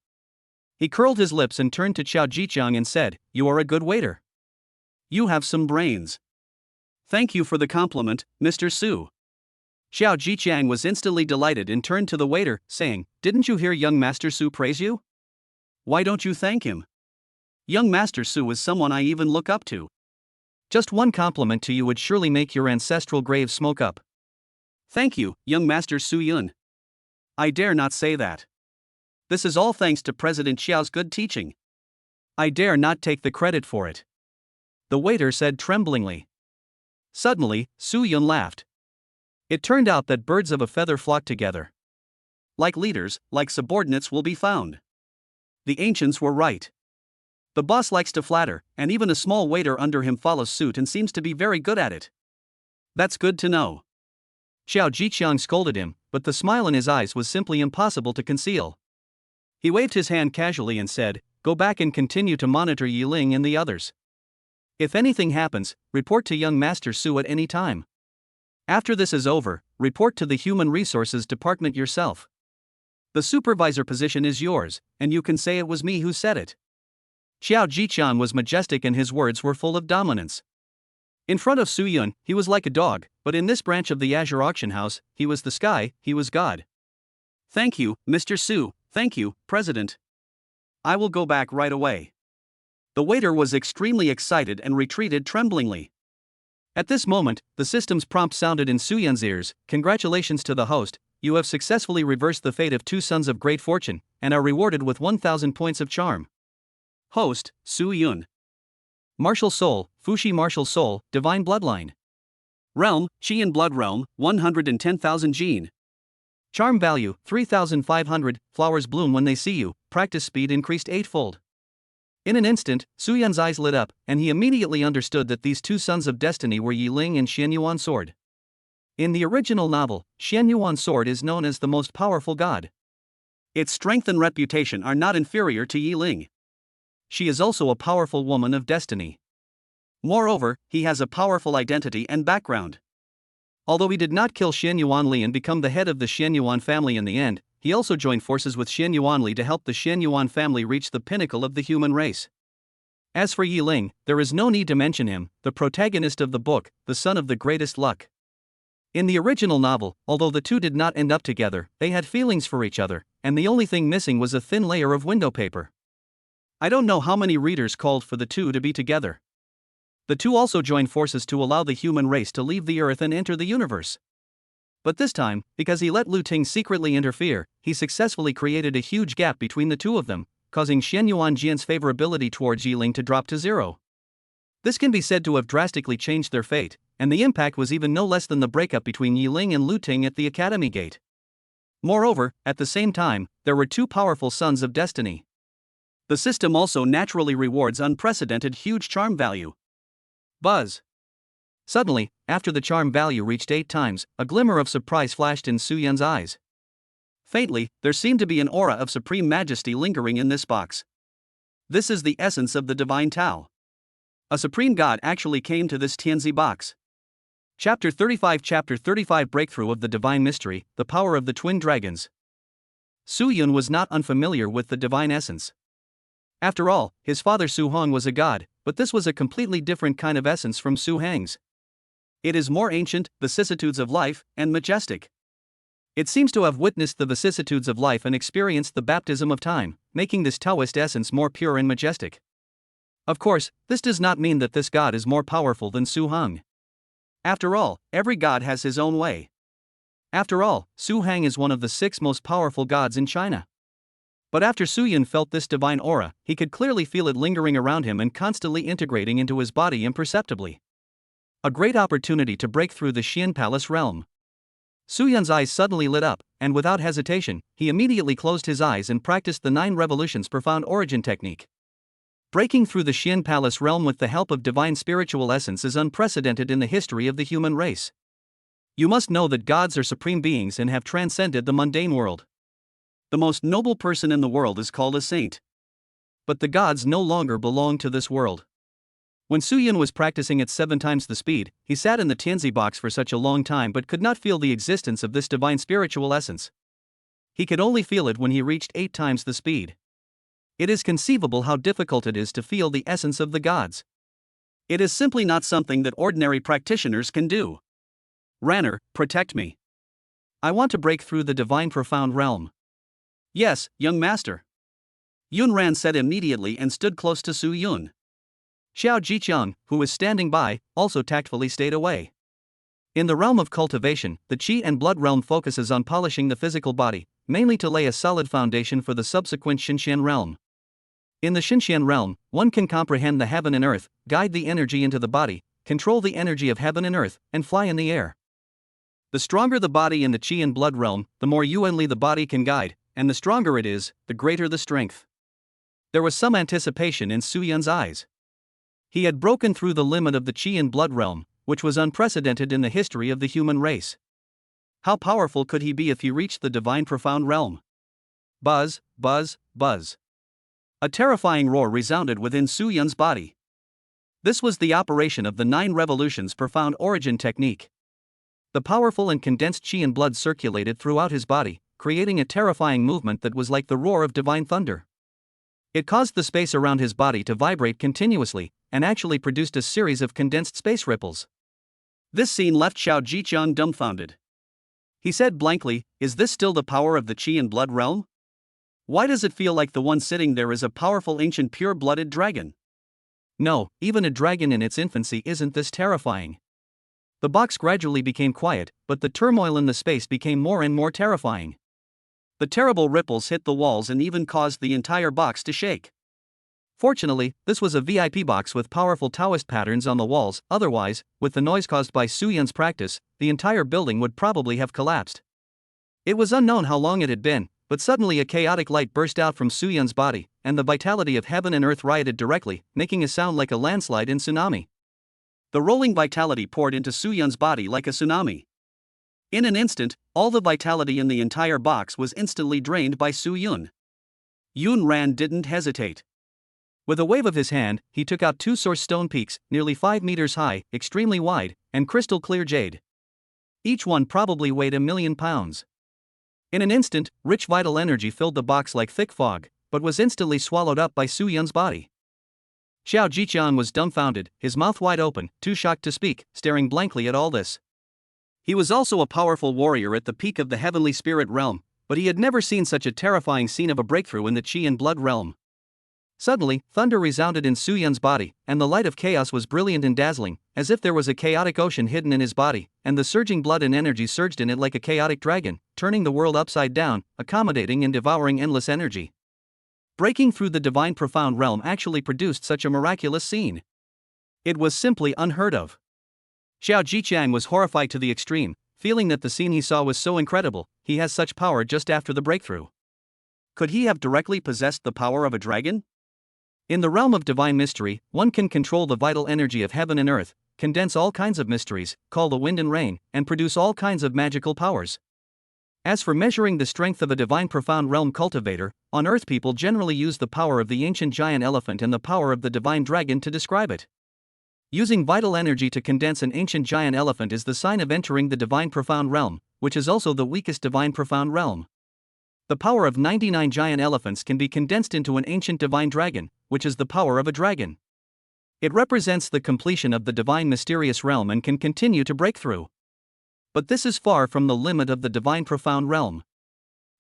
He curled his lips and turned to Qiao Jiqiang and said, You are a good waiter. You have some brains. Thank you for the compliment, Mr. Su. Qiao Jiqiang was instantly delighted and turned to the waiter, saying, Didn't you hear young Master Su praise you? Why don't you thank him? Young Master Su is someone I even look up to. Just one compliment to you would surely make your ancestral grave smoke up. Thank you, young Master Su Yun. I dare not say that. This is all thanks to President Xiao's good teaching. I dare not take the credit for it. The waiter said tremblingly. Suddenly, Su Yun laughed. It turned out that birds of a feather flock together. Like leaders, like subordinates will be found. The ancients were right. The boss likes to flatter, and even a small waiter under him follows suit and seems to be very good at it. That's good to know. Qiao Jiqiang scolded him, but the smile in his eyes was simply impossible to conceal. He waved his hand casually and said, Go back and continue to monitor Yi Ling and the others. If anything happens, report to young Master Su at any time. After this is over, report to the Human Resources Department yourself. The supervisor position is yours, and you can say it was me who said it. Qiao Jiqiang was majestic and his words were full of dominance. In front of Su Yun, he was like a dog, but in this branch of the Azure Auction House, he was the sky, he was God. Thank you, Mr. Su, thank you, President. I will go back right away. The waiter was extremely excited and retreated tremblingly. At this moment, the system's prompt sounded in Su Yun's ears. Congratulations to the host, you have successfully reversed the fate of 2 sons of great fortune, and are rewarded with 1,000 points of charm. Host, Su Yun. Martial Soul, Fushi Martial Soul, Divine Bloodline. Realm, Qi and Blood Realm, 110,000 Gene. Charm value, 3,500, flowers bloom when they see you, practice speed increased 8-fold. In an instant, Su Yun's eyes lit up, and he immediately understood that these 2 sons of destiny were Yi Ling and Xian Yuan Sword. In the original novel, Xian Yuan Sword is known as the most powerful god. Its strength and reputation are not inferior to Yi Ling. She is also a powerful woman of destiny. Moreover, he has a powerful identity and background. Although he did not kill Xian Yuanli and become the head of the Xian Yuan family in the end, he also joined forces with Xian Yuanli to help the Xian Yuan family reach the pinnacle of the human race. As for Yi Ling, there is no need to mention him, the protagonist of the book, the son of the greatest luck. In the original novel, although the two did not end up together, they had feelings for each other, and the only thing missing was a thin layer of window paper. I don't know how many readers called for the two to be together. The two also joined forces to allow the human race to leave the Earth and enter the universe. But this time, because he let Lu Ting secretly interfere, he successfully created a huge gap between the two of them, causing Xian Yuanjian's favorability towards Yi Ling to drop to 0. This can be said to have drastically changed their fate, and the impact was even no less than the breakup between Yi Ling and Lu Ting at the Academy Gate. Moreover, at the same time, there were 2 powerful sons of destiny. The system also naturally rewards unprecedented huge charm value. Buzz. Suddenly, after the charm value reached 8 times, a glimmer of surprise flashed in Su Yun's eyes. Faintly, there seemed to be an aura of supreme majesty lingering in this box. This is the essence of the divine Tao. A supreme god actually came to this Tianzi box. Chapter 35 Breakthrough of the Divine Mystery, the Power of the Twin Dragons. Su Yun was not unfamiliar with the divine essence. After all, his father Su Hong was a god, but this was a completely different kind of essence from Su Hang's. It is more ancient, vicissitudes of life, and majestic. It seems to have witnessed the vicissitudes of life and experienced the baptism of time, making this Taoist essence more pure and majestic. Of course, this does not mean that this god is more powerful than Su Hong. After all, every god has his own way. After all, Su Hang is one of the 6 most powerful gods in China. But after Su Yun felt this divine aura, he could clearly feel it lingering around him and constantly integrating into his body imperceptibly. A great opportunity to break through the Xian Palace realm. Su Yun's eyes suddenly lit up, and without hesitation, he immediately closed his eyes and practiced the 9 revolutions profound origin technique. Breaking through the Xian Palace realm with the help of divine spiritual essence is unprecedented in the history of the human race. You must know that gods are supreme beings and have transcended the mundane world. The most noble person in the world is called a saint. But the gods no longer belong to this world. When Su Yun was practicing at 7 times the speed, he sat in the Tianzi box for such a long time but could not feel the existence of this divine spiritual essence. He could only feel it when he reached 8 times the speed. It is conceivable how difficult it is to feel the essence of the gods. It is simply not something that ordinary practitioners can do. Ranner, protect me. I want to break through the divine profound realm. Yes, young master. Yun Ran said immediately and stood close to Su Yun. Xiao Jiqiang, who was standing by, also tactfully stayed away. In the realm of cultivation, the Qi and Blood realm focuses on polishing the physical body, mainly to lay a solid foundation for the subsequent Xinxian realm. In the Xinxian realm, one can comprehend the heaven and earth, guide the energy into the body, control the energy of heaven and earth, and fly in the air. The stronger the body in the Qi and Blood realm, the more yuanli the body can guide, and the stronger it is, the greater the strength. There was some anticipation in Su Yun's eyes. He had broken through the limit of the Qi and Blood realm, which was unprecedented in the history of the human race. How powerful could he be if he reached the divine profound realm? Buzz, buzz, buzz. A terrifying roar resounded within Su Yun's body. This was the operation of the 9 revolutions profound origin technique. The powerful and condensed Qi and blood circulated throughout his body, creating a terrifying movement that was like the roar of divine thunder. It caused the space around his body to vibrate continuously, and actually produced a series of condensed space ripples. This scene left Xiao Jiqiang dumbfounded. He said blankly, "Is this still the power of the Qi and Blood realm? Why does it feel like the one sitting there is a powerful ancient pure-blooded dragon?" No, even a dragon in its infancy isn't this terrifying. The box gradually became quiet, but the turmoil in the space became more and more terrifying. The terrible ripples hit the walls and even caused the entire box to shake. Fortunately, this was a VIP box with powerful Taoist patterns on the walls, otherwise, with the noise caused by Su Yun's practice, the entire building would probably have collapsed. It was unknown how long it had been, but suddenly a chaotic light burst out from Su Yun's body, and the vitality of heaven and earth rioted directly, making a sound like a landslide and tsunami. The rolling vitality poured into Su Yun's body like a tsunami. In an instant, all the vitality in the entire box was instantly drained by Su Yun. Yun Ran didn't hesitate. With a wave of his hand, he took out two source stone peaks, nearly 5 meters high, extremely wide, and crystal clear jade. Each one probably weighed 1,000,000 pounds. In an instant, rich vital energy filled the box like thick fog, but was instantly swallowed up by Su Yun's body. Xiao Jiqian was dumbfounded, his mouth wide open, too shocked to speak, staring blankly at all this. He was also a powerful warrior at the peak of the heavenly spirit realm, but he had never seen such a terrifying scene of a breakthrough in the Qi and blood realm. Suddenly, thunder resounded in Su Yun's body, and the light of chaos was brilliant and dazzling, as if there was a chaotic ocean hidden in his body, and the surging blood and energy surged in it like a chaotic dragon, turning the world upside down, accommodating and devouring endless energy. Breaking through the divine profound realm actually produced such a miraculous scene. It was simply unheard of. Xiao Jiqian was horrified to the extreme, feeling that the scene he saw was so incredible. He has such power just after the breakthrough. Could he have directly possessed the power of a dragon? In the realm of divine mystery, one can control the vital energy of heaven and earth, condense all kinds of mysteries, call the wind and rain, and produce all kinds of magical powers. As for measuring the strength of a divine profound realm cultivator, on earth people generally use the power of the ancient giant elephant and the power of the divine dragon to describe it. Using vital energy to condense an ancient giant elephant is the sign of entering the divine profound realm, which is also the weakest divine profound realm. The power of 99 giant elephants can be condensed into an ancient divine dragon, which is the power of a dragon. It represents the completion of the divine mysterious realm and can continue to break through. But this is far from the limit of the divine profound realm.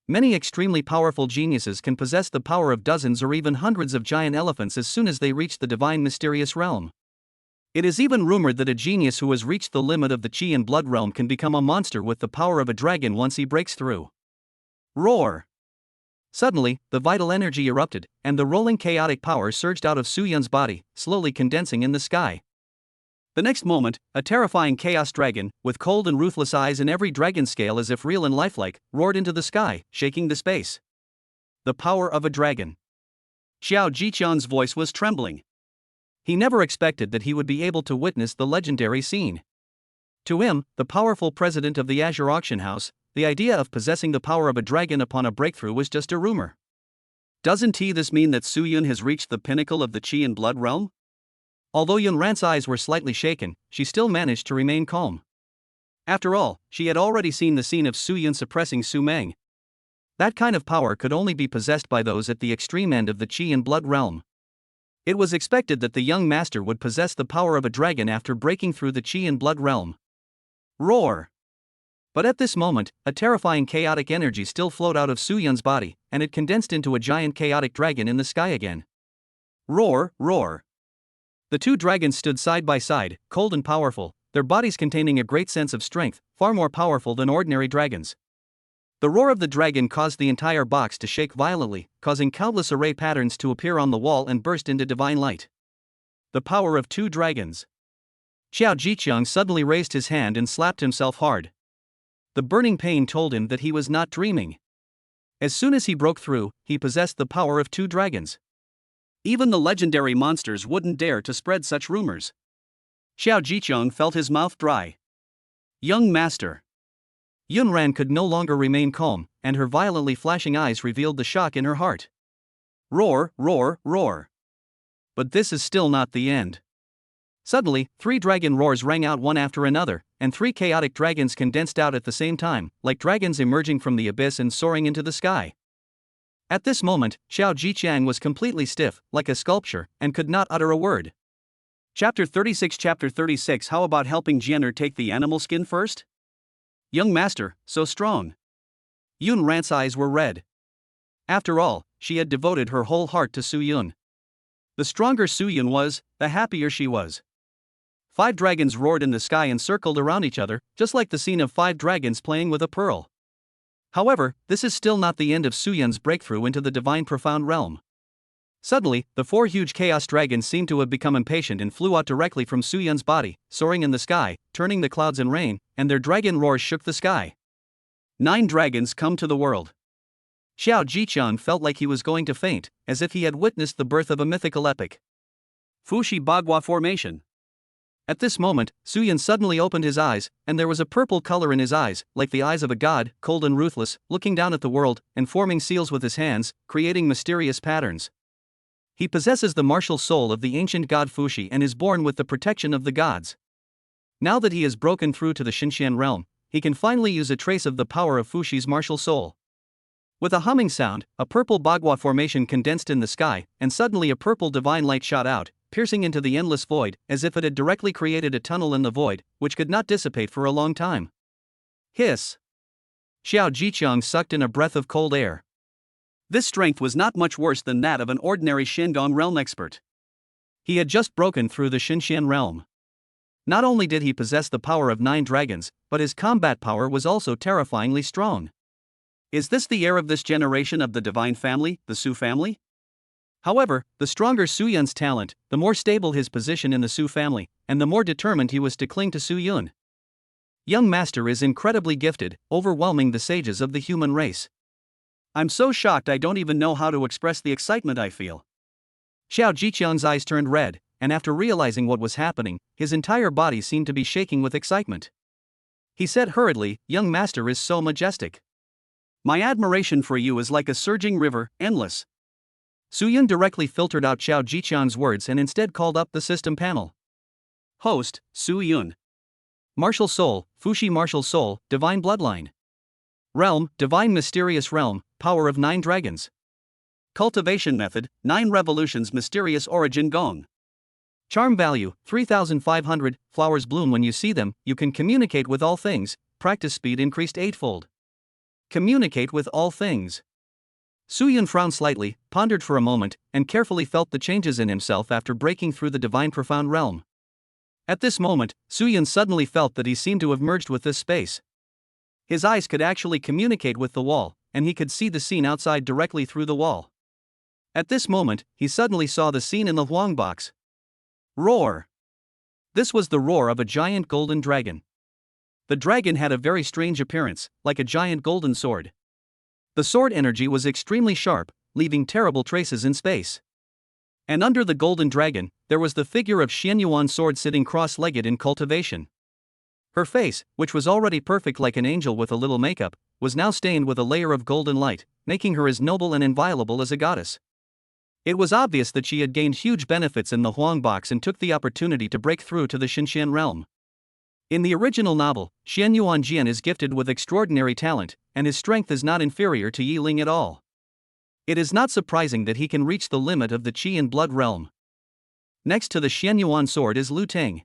Many extremely powerful geniuses can possess the power of dozens or even hundreds of giant elephants as soon as they reach the divine mysterious realm. It is even rumored that a genius who has reached the limit of the Qi and blood realm can become a monster with the power of a dragon once he breaks through. Roar! Suddenly, the vital energy erupted, and the rolling chaotic power surged out of Su Yun's body, slowly condensing in the sky. The next moment, a terrifying chaos dragon, with cold and ruthless eyes in every dragon scale as if real and lifelike, roared into the sky, shaking the space. The power of a dragon. Xiao Jiqian's voice was trembling. He never expected that he would be able to witness the legendary scene. To him, the powerful president of the Azure Auction House, the idea of possessing the power of a dragon upon a breakthrough was just a rumor. Doesn't this mean that Su Yun has reached the pinnacle of the Qi and blood realm? Although Yun Ran's eyes were slightly shaken, she still managed to remain calm. After all, she had already seen the scene of Su Yun suppressing Su Meng. That kind of power could only be possessed by those at the extreme end of the Qi and blood realm. It was expected that the young master would possess the power of a dragon after breaking through the Qi and blood realm. Roar! But at this moment, a terrifying chaotic energy still flowed out of Su Yun's body, and it condensed into a giant chaotic dragon in the sky again. Roar, roar! The two dragons stood side by side, cold and powerful, their bodies containing a great sense of strength, far more powerful than ordinary dragons. The roar of the dragon caused the entire box to shake violently, causing countless array patterns to appear on the wall and burst into divine light. The power of two dragons. Xiao Jiqiang suddenly raised his hand and slapped himself hard. The burning pain told him that he was not dreaming. As soon as he broke through, he possessed the power of two dragons. Even the legendary monsters wouldn't dare to spread such rumors. Xiao Jiqiang felt his mouth dry. Young master. Yun Ran could no longer remain calm, and her violently flashing eyes revealed the shock in her heart. Roar, roar, roar. But this is still not the end. Suddenly, 3 dragon roars rang out one after another, and 3 chaotic dragons condensed out at the same time, like dragons emerging from the abyss and soaring into the sky. At this moment, Xiao Jiqiang was completely stiff, like a sculpture, and could not utter a word. Chapter 36 How about helping Jianer take the animal skin first? Young master, so strong. Yun Ran's eyes were red. After all, she had devoted her whole heart to Su Yun. The stronger Su Yun was, the happier she was. 5 dragons roared in the sky and circled around each other, just like the scene of 5 dragons playing with a pearl. However, this is still not the end of Su Yun's breakthrough into the divine profound realm. Suddenly, the 4 huge chaos dragons seemed to have become impatient and flew out directly from Su Yun's body, soaring in the sky, turning the clouds in rain, and their dragon roars shook the sky. 9 dragons come to the world. Xiao Jiqiang felt like he was going to faint, as if he had witnessed the birth of a mythical epic. Fushi Bagua Formation. At this moment, Su Yun suddenly opened his eyes, and there was a purple color in his eyes, like the eyes of a god, cold and ruthless, looking down at the world, and forming seals with his hands, creating mysterious patterns. He possesses the martial soul of the ancient god Fushi and is born with the protection of the gods. Now that he has broken through to the Xinxian realm, he can finally use a trace of the power of Fushi's martial soul. With a humming sound, a purple Bagua formation condensed in the sky, and suddenly a purple divine light shot out, piercing into the endless void, as if it had directly created a tunnel in the void, which could not dissipate for a long time. Hiss! Xiao Jiqiang sucked in a breath of cold air. This strength was not much worse than that of an ordinary Shandong realm expert. He had just broken through the Xinxian realm. Not only did he possess the power of 9 dragons, but his combat power was also terrifyingly strong. Is this the heir of this generation of the divine family, the Su family? However, the stronger Su Yun's talent, the more stable his position in the Su family, and the more determined he was to cling to Su Yun. Young master is incredibly gifted, overwhelming the sages of the human race. I'm so shocked I don't even know how to express the excitement I feel. Xiao Jiqiang's eyes turned red, and after realizing what was happening, his entire body seemed to be shaking with excitement. He said hurriedly, "Young master is so majestic. My admiration for you is like a surging river, endless." Su Yun directly filtered out Xiao Jiqiang's words and instead called up the system panel. Host, Su Yun. Martial Soul, Fushi Martial Soul, Divine Bloodline. Realm, Divine Mysterious Realm, Power of 9 Dragons. Cultivation Method, 9 Revolutions Mysterious Origin Gong. Charm Value, 3500, flowers bloom when you see them, you can communicate with all things, practice speed increased 8-fold. Communicate with all things. Su Yun frowned slightly, pondered for a moment, and carefully felt the changes in himself after breaking through the divine profound realm. At this moment, Su Yun suddenly felt that he seemed to have merged with this space. His eyes could actually communicate with the wall, and he could see the scene outside directly through the wall. At this moment, he suddenly saw the scene in the Huang box. Roar! This was the roar of a giant golden dragon. The dragon had a very strange appearance, like a giant golden sword. The sword energy was extremely sharp, leaving terrible traces in space. And under the golden dragon, there was the figure of Xian Yuan's sword sitting cross-legged in cultivation. Her face, which was already perfect like an angel with a little makeup, was now stained with a layer of golden light, making her as noble and inviolable as a goddess. It was obvious that she had gained huge benefits in the Huang box and took the opportunity to break through to the Xinxian realm. In the original novel, Xian Yuan Jian is gifted with extraordinary talent, and his strength is not inferior to Yi Ling at all. It is not surprising that he can reach the limit of the Qi and blood realm. Next to the Xian Yuan sword is Lu Ting.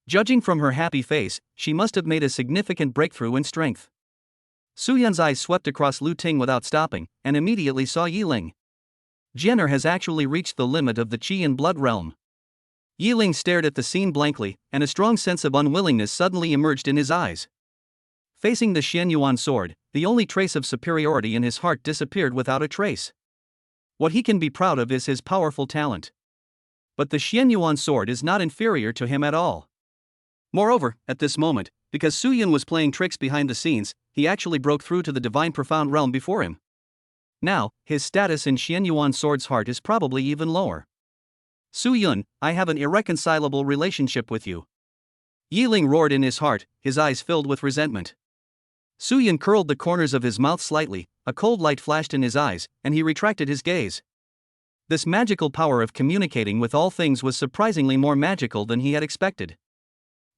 Judging from her happy face, she must have made a significant breakthrough in strength. Su Yun's eyes swept across Lu Ting without stopping, and immediately saw Yi Ling. Jianer has actually reached the limit of the Qi and blood realm. Yi Ling stared at the scene blankly, and a strong sense of unwillingness suddenly emerged in his eyes. Facing the Xian Yuan sword, the only trace of superiority in his heart disappeared without a trace. What he can be proud of is his powerful talent. But the Xian Yuan sword is not inferior to him at all. Moreover, at this moment, because Su Yun was playing tricks behind the scenes, he actually broke through to the divine profound realm before him. Now, his status in Xian Yuan's sword's heart is probably even lower. Su Yun, I have an irreconcilable relationship with you. Yi Ling roared in his heart, his eyes filled with resentment. Su Yun curled the corners of his mouth slightly, a cold light flashed in his eyes, and he retracted his gaze. This magical power of communicating with all things was surprisingly more magical than he had expected.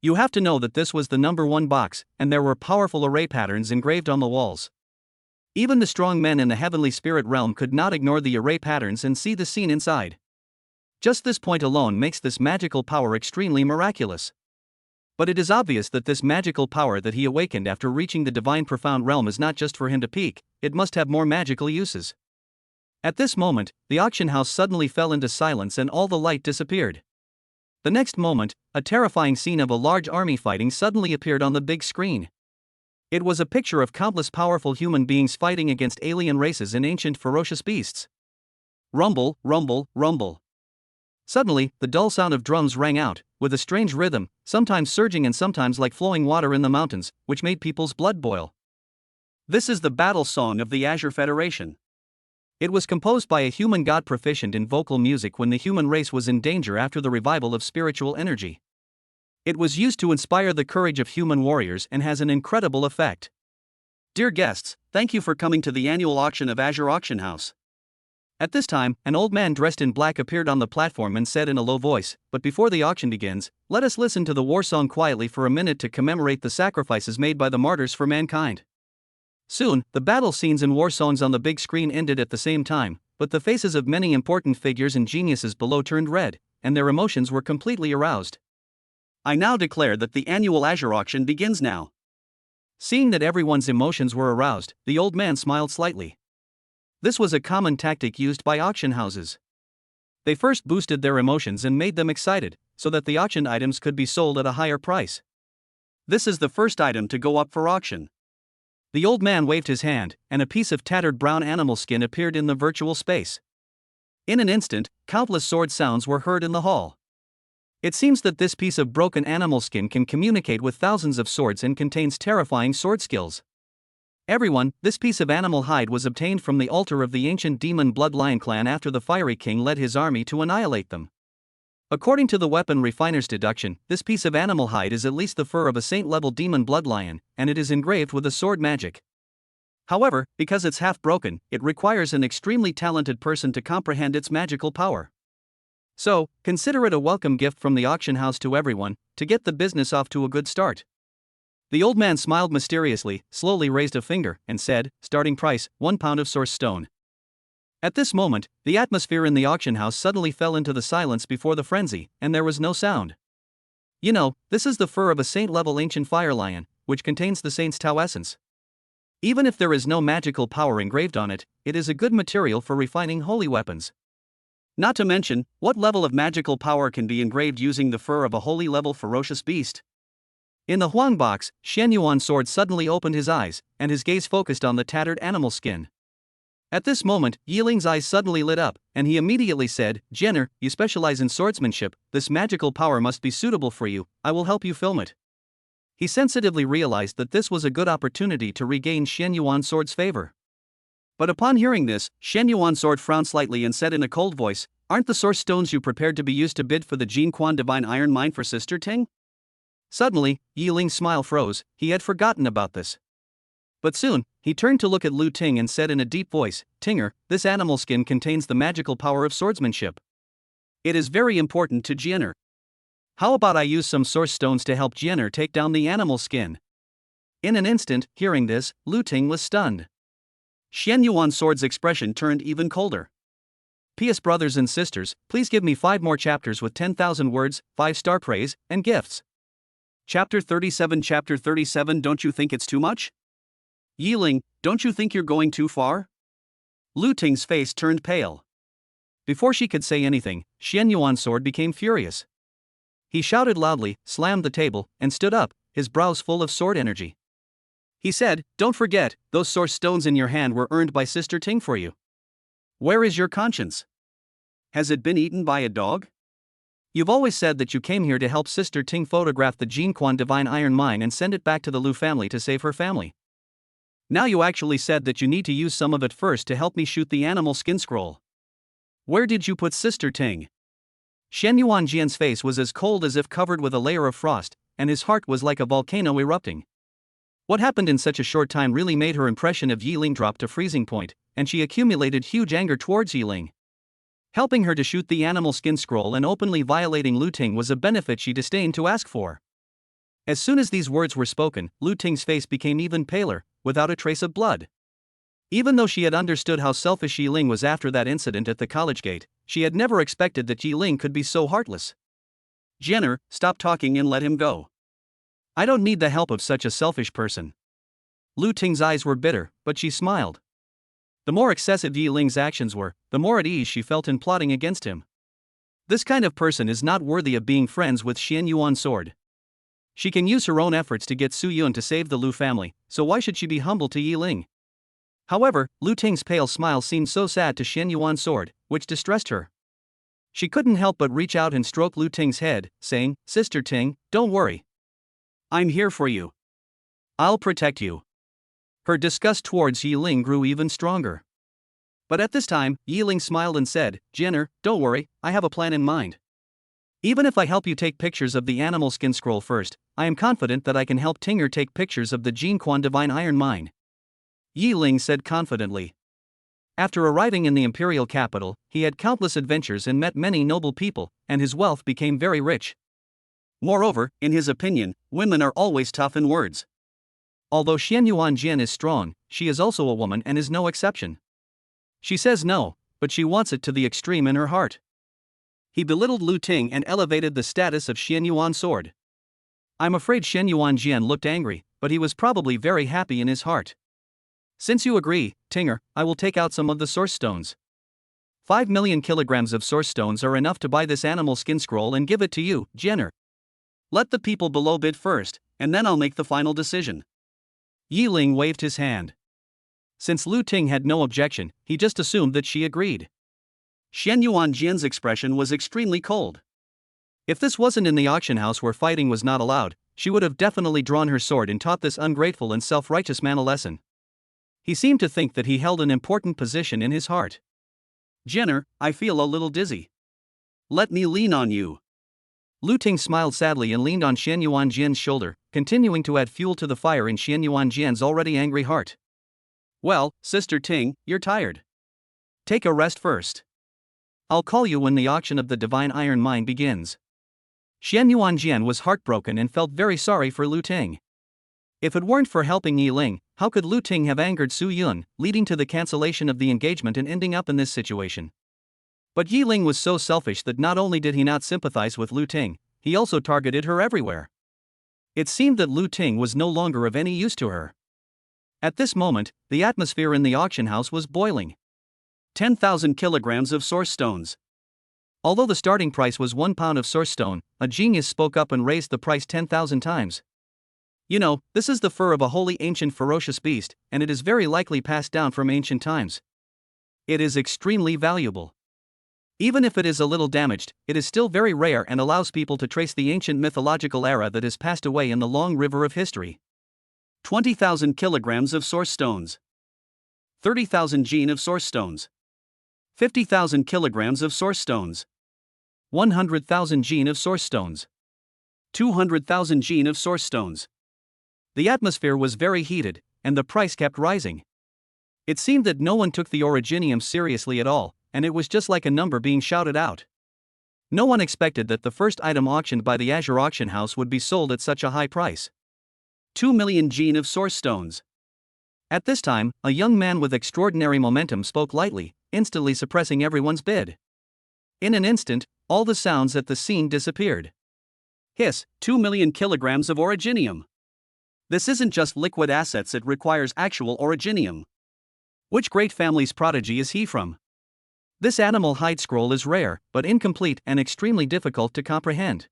You have to know that this was the number 1 box, and there were powerful array patterns engraved on the walls. Even the strong men in the heavenly spirit realm could not ignore the array patterns and see the scene inside. Just this point alone makes this magical power extremely miraculous. But it is obvious that this magical power that he awakened after reaching the divine profound realm is not just for him to peek, it must have more magical uses. At this moment, the auction house suddenly fell into silence and all the light disappeared. The next moment, a terrifying scene of a large army fighting suddenly appeared on the big screen. It was a picture of countless powerful human beings fighting against alien races and ancient ferocious beasts. Rumble, rumble, rumble. Suddenly, the dull sound of drums rang out, with a strange rhythm, sometimes surging and sometimes like flowing water in the mountains, which made people's blood boil. This is the battle song of the Azure Federation. It was composed by a human god proficient in vocal music when the human race was in danger after the revival of spiritual energy. It was used to inspire the courage of human warriors and has an incredible effect. Dear guests, thank you for coming to the annual auction of Azure Auction House. At this time, an old man dressed in black appeared on the platform and said in a low voice, "But before the auction begins, let us listen to the war song quietly for a minute to commemorate the sacrifices made by the martyrs for mankind." Soon, the battle scenes and war songs on the big screen ended at the same time, but the faces of many important figures and geniuses below turned red, and their emotions were completely aroused. I now declare that the annual Azure auction begins now. Seeing that everyone's emotions were aroused, the old man smiled slightly. This was a common tactic used by auction houses. They first boosted their emotions and made them excited, so that the auctioned items could be sold at a higher price. This is the first item to go up for auction. The old man waved his hand, and a piece of tattered brown animal skin appeared in the virtual space. In an instant, countless sword sounds were heard in the hall. It seems that this piece of broken animal skin can communicate with thousands of swords and contains terrifying sword skills. Everyone, this piece of animal hide was obtained from the altar of the ancient demon Blood Lion clan after the Fiery King led his army to annihilate them. According to the weapon refiner's deduction, this piece of animal hide is at least the fur of a saint-level demon Blood Lion, and it is engraved with a sword magic. However, because it's half broken, it requires an extremely talented person to comprehend its magical power. So, consider it a welcome gift from the auction house to everyone, to get the business off to a good start. The old man smiled mysteriously, slowly raised a finger, and said, "Starting price, 1 pound of source stone." At this moment, the atmosphere in the auction house suddenly fell into the silence before the frenzy, and there was no sound. You know, this is the fur of a saint-level ancient fire lion, which contains the saint's Tao essence. Even if there is no magical power engraved on it, it is a good material for refining holy weapons. Not to mention, what level of magical power can be engraved using the fur of a holy level ferocious beast? In the Huang box, Shen Yuan's sword suddenly opened his eyes, and his gaze focused on the tattered animal skin. At this moment, Yiling's eyes suddenly lit up, and he immediately said, "Jenner, you specialize in swordsmanship, this magical power must be suitable for you, I will help you film it." He sensitively realized that this was a good opportunity to regain Shen Yuan's sword's favor. But upon hearing this, Shen Yuan's sword frowned slightly and said in a cold voice, "Aren't the source stones you prepared to be used to bid for the Jin Quan Divine Iron Mine for Sister Ting?" Suddenly, Yiling's smile froze, he had forgotten about this. But soon, he turned to look at Lu Ting and said in a deep voice, "Tinger, this animal skin contains the magical power of swordsmanship. It is very important to Jenner. How about I use some source stones to help Jenner take down the animal skin?" In an instant, hearing this, Lu Ting was stunned. Shen Yuan's sword's expression turned even colder. "P.S. brothers and sisters, please give me 5 more chapters with 10,000 words, 5-star praise, and gifts." Chapter 37. Don't you think it's too much? Yiling, don't you think you're going too far? Lu Ting's face turned pale. Before she could say anything, Shen Yuan's sword became furious. He shouted loudly, slammed the table, and stood up, his brows full of sword energy. He said, "Don't forget, those source stones in your hand were earned by Sister Ting for you. Where is your conscience? Has it been eaten by a dog? You've always said that you came here to help Sister Ting photograph the Jin Quan Divine Iron Mine and send it back to the Lu family to save her family. Now you actually said that you need to use some of it first to help me shoot the animal skin scroll. Where did you put Sister Ting?" Shen Yuanjian's face was as cold as if covered with a layer of frost, and his heart was like a volcano erupting. What happened in such a short time really made her impression of Yiling drop to freezing point, and she accumulated huge anger towards Yiling. Helping her to shoot the animal skin scroll and openly violating Lu Ting was a benefit she disdained to ask for. As soon as these words were spoken, Lu Ting's face became even paler, without a trace of blood. Even though she had understood how selfish Yiling was after that incident at the college gate, she had never expected that Yiling could be so heartless. "Jenner, stop talking and let him go. I don't need the help of such a selfish person." Lu Ting's eyes were bitter, but she smiled. The more excessive Yi Ling's actions were, the more at ease she felt in plotting against him. This kind of person is not worthy of being friends with Xian Yuan's sword. She can use her own efforts to get Su Yun to save the Lu family, so why should she be humble to Yi Ling? However, Lu Ting's pale smile seemed so sad to Xian Yuan's sword, which distressed her. She couldn't help but reach out and stroke Lu Ting's head, saying, "Sister Ting, don't worry. I'm here for you. I'll protect you." Her disgust towards Yi Ling grew even stronger. But at this time, Yi Ling smiled and said, "Jinner, don't worry, I have a plan in mind. Even if I help you take pictures of the animal skin scroll first, I am confident that I can help Tinger take pictures of the Jin Quan Divine Iron Mine," Yi Ling said confidently. After arriving in the imperial capital, he had countless adventures and met many noble people, and his wealth became very rich. Moreover, in his opinion, women are always tough in words. Although Xian Yuan Jian is strong, she is also a woman and is no exception. She says no, but she wants it to the extreme in her heart. He belittled Lu Ting and elevated the status of Xian Yuan's sword. I'm afraid Xian Yuan Jian looked angry, but he was probably very happy in his heart. "Since you agree, Tinger, I will take out some of the source stones. 5 million kilograms of source stones are enough to buy this animal skin scroll and give it to you, Jenner. Let the people below bid first, and then I'll make the final decision." Yi Ling waved his hand. Since Lu Ting had no objection, he just assumed that she agreed. Xian Yuan Jian's expression was extremely cold. If this wasn't in the auction house where fighting was not allowed, she would have definitely drawn her sword and taught this ungrateful and self-righteous man a lesson. He seemed to think that he held an important position in his heart. "Jenner, I feel a little dizzy. Let me lean on you." Lu Ting smiled sadly and leaned on Xian Yuan Jian's shoulder, continuing to add fuel to the fire in Xian Yuan Jian's already angry heart. "Well, Sister Ting, you're tired. Take a rest first. I'll call you when the auction of the Divine Iron Mine begins." Xian Yuan Jian was heartbroken and felt very sorry for Lu Ting. If it weren't for helping Yi Ling, how could Lu Ting have angered Su Yun, leading to the cancellation of the engagement and ending up in this situation? But Yi Ling was so selfish that not only did he not sympathize with Lu Ting, he also targeted her everywhere. It seemed that Lu Ting was no longer of any use to her. At this moment, the atmosphere in the auction house was boiling. 10,000 kilograms of source stones. Although the starting price was 1 pound of source stone, a genius spoke up and raised the price 10,000 times. "You know, this is the fur of a wholly ancient ferocious beast, and it is very likely passed down from ancient times. It is extremely valuable. Even if it is a little damaged, it is still very rare and allows people to trace the ancient mythological era that has passed away in the long river of history." 20,000 kilograms of source stones. 30,000 gene of source stones. 50,000 kilograms of source stones. 100,000 gene of source stones. 200,000 gene of source stones. The atmosphere was very heated, and the price kept rising. It seemed that no one took the originium seriously at all, and it was just like a number being shouted out. No one expected that the first item auctioned by the Azure Auction House would be sold at such a high price. 2 million gene of source stones. At this time, a young man with extraordinary momentum spoke lightly, instantly suppressing everyone's bid. In an instant, all the sounds at the scene disappeared. Hiss, 2 million kilograms of originium. This isn't just liquid assets, it requires actual originium. Which great family's prodigy is he from? This animal hide scroll is rare, but incomplete and extremely difficult to comprehend.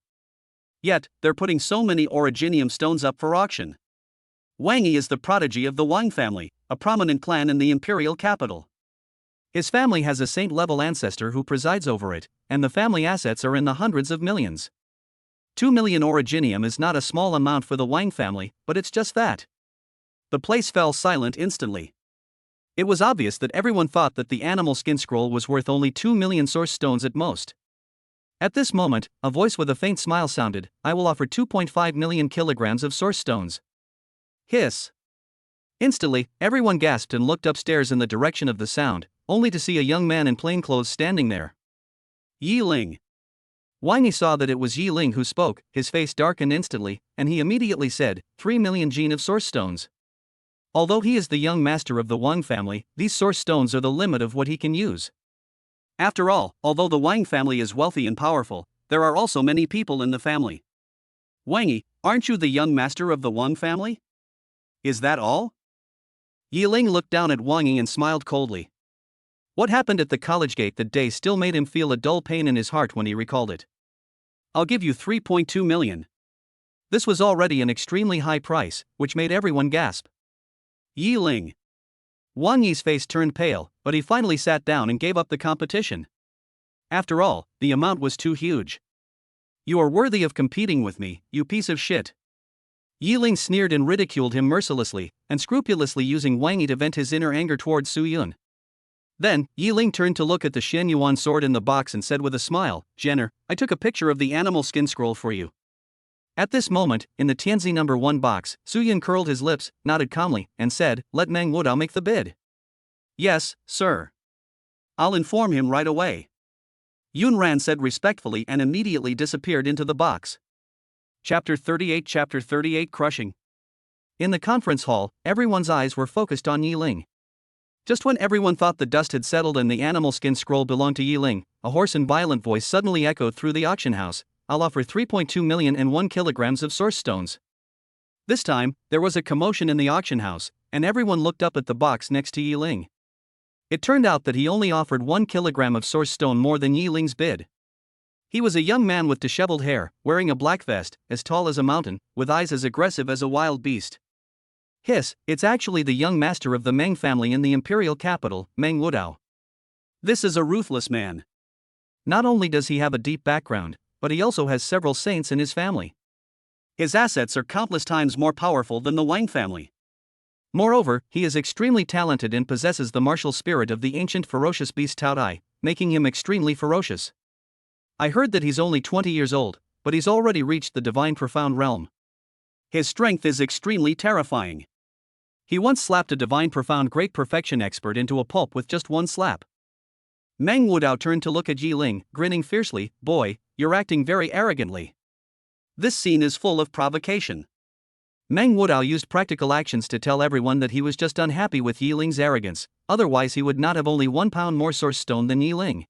Yet, they're putting so many originium stones up for auction. Wang Yi is the prodigy of the Wang family, a prominent clan in the imperial capital. His family has a saint-level ancestor who presides over it, and the family assets are in the hundreds of millions. 2 million originium is not a small amount for the Wang family, but it's just that. The place fell silent instantly. It was obvious that everyone thought that the animal skin scroll was worth only 2 million source stones at most. At this moment, a voice with a faint smile sounded, "I will offer 2.5 million kilograms of source stones." Hiss. Instantly, everyone gasped and looked upstairs in the direction of the sound, only to see a young man in plain clothes standing there. Yi Ling. Wang Yi saw that it was Yi Ling who spoke, his face darkened instantly, and he immediately said, 3 million gene of source stones. Although he is the young master of the Wang family, these source stones are the limit of what he can use. After all, although the Wang family is wealthy and powerful, there are also many people in the family. "Wang Yi, aren't you the young master of the Wang family? Is that all?" Yiling looked down at Wang Yi and smiled coldly. What happened at the college gate that day still made him feel a dull pain in his heart when he recalled it. I'll give you 3.2 million. This was already an extremely high price, which made everyone gasp. Yiling. Wang Yi's face turned pale, but he finally sat down and gave up the competition. After all, the amount was too huge. You are worthy of competing with me, you piece of shit. Yiling sneered and ridiculed him mercilessly, and scrupulously using Wang Yi to vent his inner anger towards Su Yun. Then, Yiling turned to look at the Xianyuan sword in the box and said with a smile, Jenner, I took a picture of the animal skin scroll for you. At this moment, in the Tianzi No. 1 box, Su Yun curled his lips, nodded calmly, and said, let Meng Wudao make the bid. Yes, sir. I'll inform him right away. Yun Ran said respectfully and immediately disappeared into the box. Chapter 38 Crushing. In the conference hall, everyone's eyes were focused on Yiling. Just when everyone thought the dust had settled and the animal skin scroll belonged to Yiling, a hoarse and violent voice suddenly echoed through the auction house, I'll offer 3.2 million and 1 kilograms of source stones. This time, there was a commotion in the auction house, and everyone looked up at the box next to Yiling. It turned out that he only offered 1 kilogram of source stone more than Yiling's bid. He was a young man with disheveled hair, wearing a black vest, as tall as a mountain, with eyes as aggressive as a wild beast. Hiss, it's actually the young master of the Meng family in the imperial capital, Meng Wudao. This is a ruthless man. Not only does he have a deep background, but he also has several saints in his family. His assets are countless times more powerful than the Wang family. Moreover, he is extremely talented and possesses the martial spirit of the ancient ferocious beast Tao Dai, making him extremely ferocious. I heard that he's only 20 years old, but he's already reached the divine profound realm. His strength is extremely terrifying. He once slapped a divine profound great perfection expert into a pulp with just one slap. Meng Wudao turned to look at Yiling, grinning fiercely, boy, you're acting very arrogantly. This scene is full of provocation. Meng Wudao used practical actions to tell everyone that he was just unhappy with Yiling's arrogance, otherwise he would not have only 1 pound more source stone than Yiling.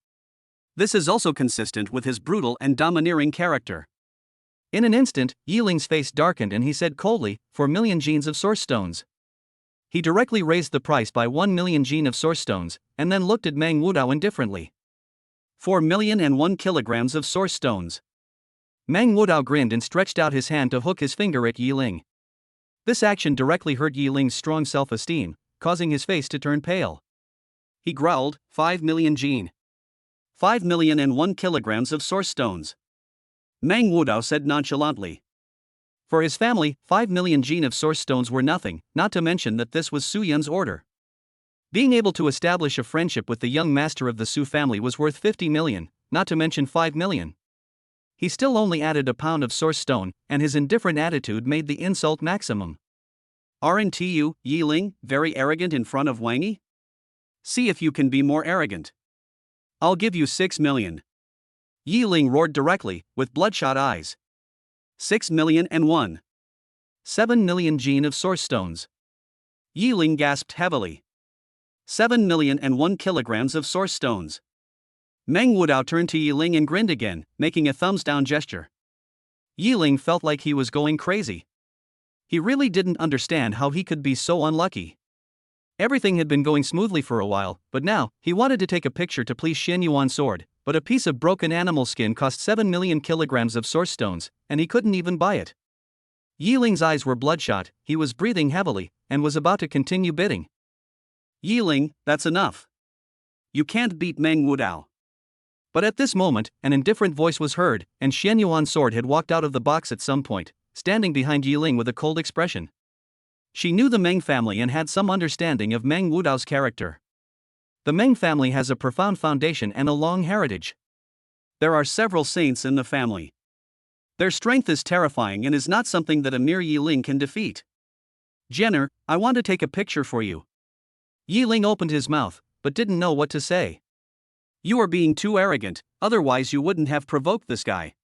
This is also consistent with his brutal and domineering character. In an instant, Yiling's face darkened and he said coldly, 4 million genes of source stones. He directly raised the price by 1 million gene of source stones, and then looked at Meng Wudao indifferently. 4 million and 1 kilograms of source stones. Meng Wudao grinned and stretched out his hand to hook his finger at Yiling. This action directly hurt Yiling's strong self-esteem, causing his face to turn pale. He growled, 5 million gene. 5 million and 1 kilograms of source stones. Meng Wudao said nonchalantly. For his family, 5 million gene of source stones were nothing, not to mention that this was Su Yun's order. Being able to establish a friendship with the young master of the Su family was worth 50 million, not to mention 5 million. He still only added a pound of source stone, and his indifferent attitude made the insult maximum. Aren't you, Yiling, very arrogant in front of Wang Yi? See if you can be more arrogant. I'll give you 6 million. Yiling roared directly, with bloodshot eyes. 6 million and 1. 7 million gene of source stones. Yiling gasped heavily. 7 million and 1 kilograms of source stones. Meng Wudao turned to Yiling and grinned again, making a thumbs down gesture. Yiling felt like he was going crazy. He really didn't understand how he could be so unlucky. Everything had been going smoothly for a while, but now, he wanted to take a picture to please Xianyuan's sword, but a piece of broken animal skin cost 7 million kilograms of source stones, and he couldn't even buy it. Yiling's eyes were bloodshot, he was breathing heavily, and was about to continue bidding. Yiling, that's enough. You can't beat Meng Wudao. But at this moment, an indifferent voice was heard, and Xianyuan's sword had walked out of the box at some point, standing behind Yiling with a cold expression. She knew the Meng family and had some understanding of Meng Wudao's character. The Meng family has a profound foundation and a long heritage. There are several saints in the family. Their strength is terrifying and is not something that a mere Yiling can defeat. Jenner, I want to take a picture for you. Yiling opened his mouth, but didn't know what to say. You are being too arrogant, otherwise you wouldn't have provoked this guy.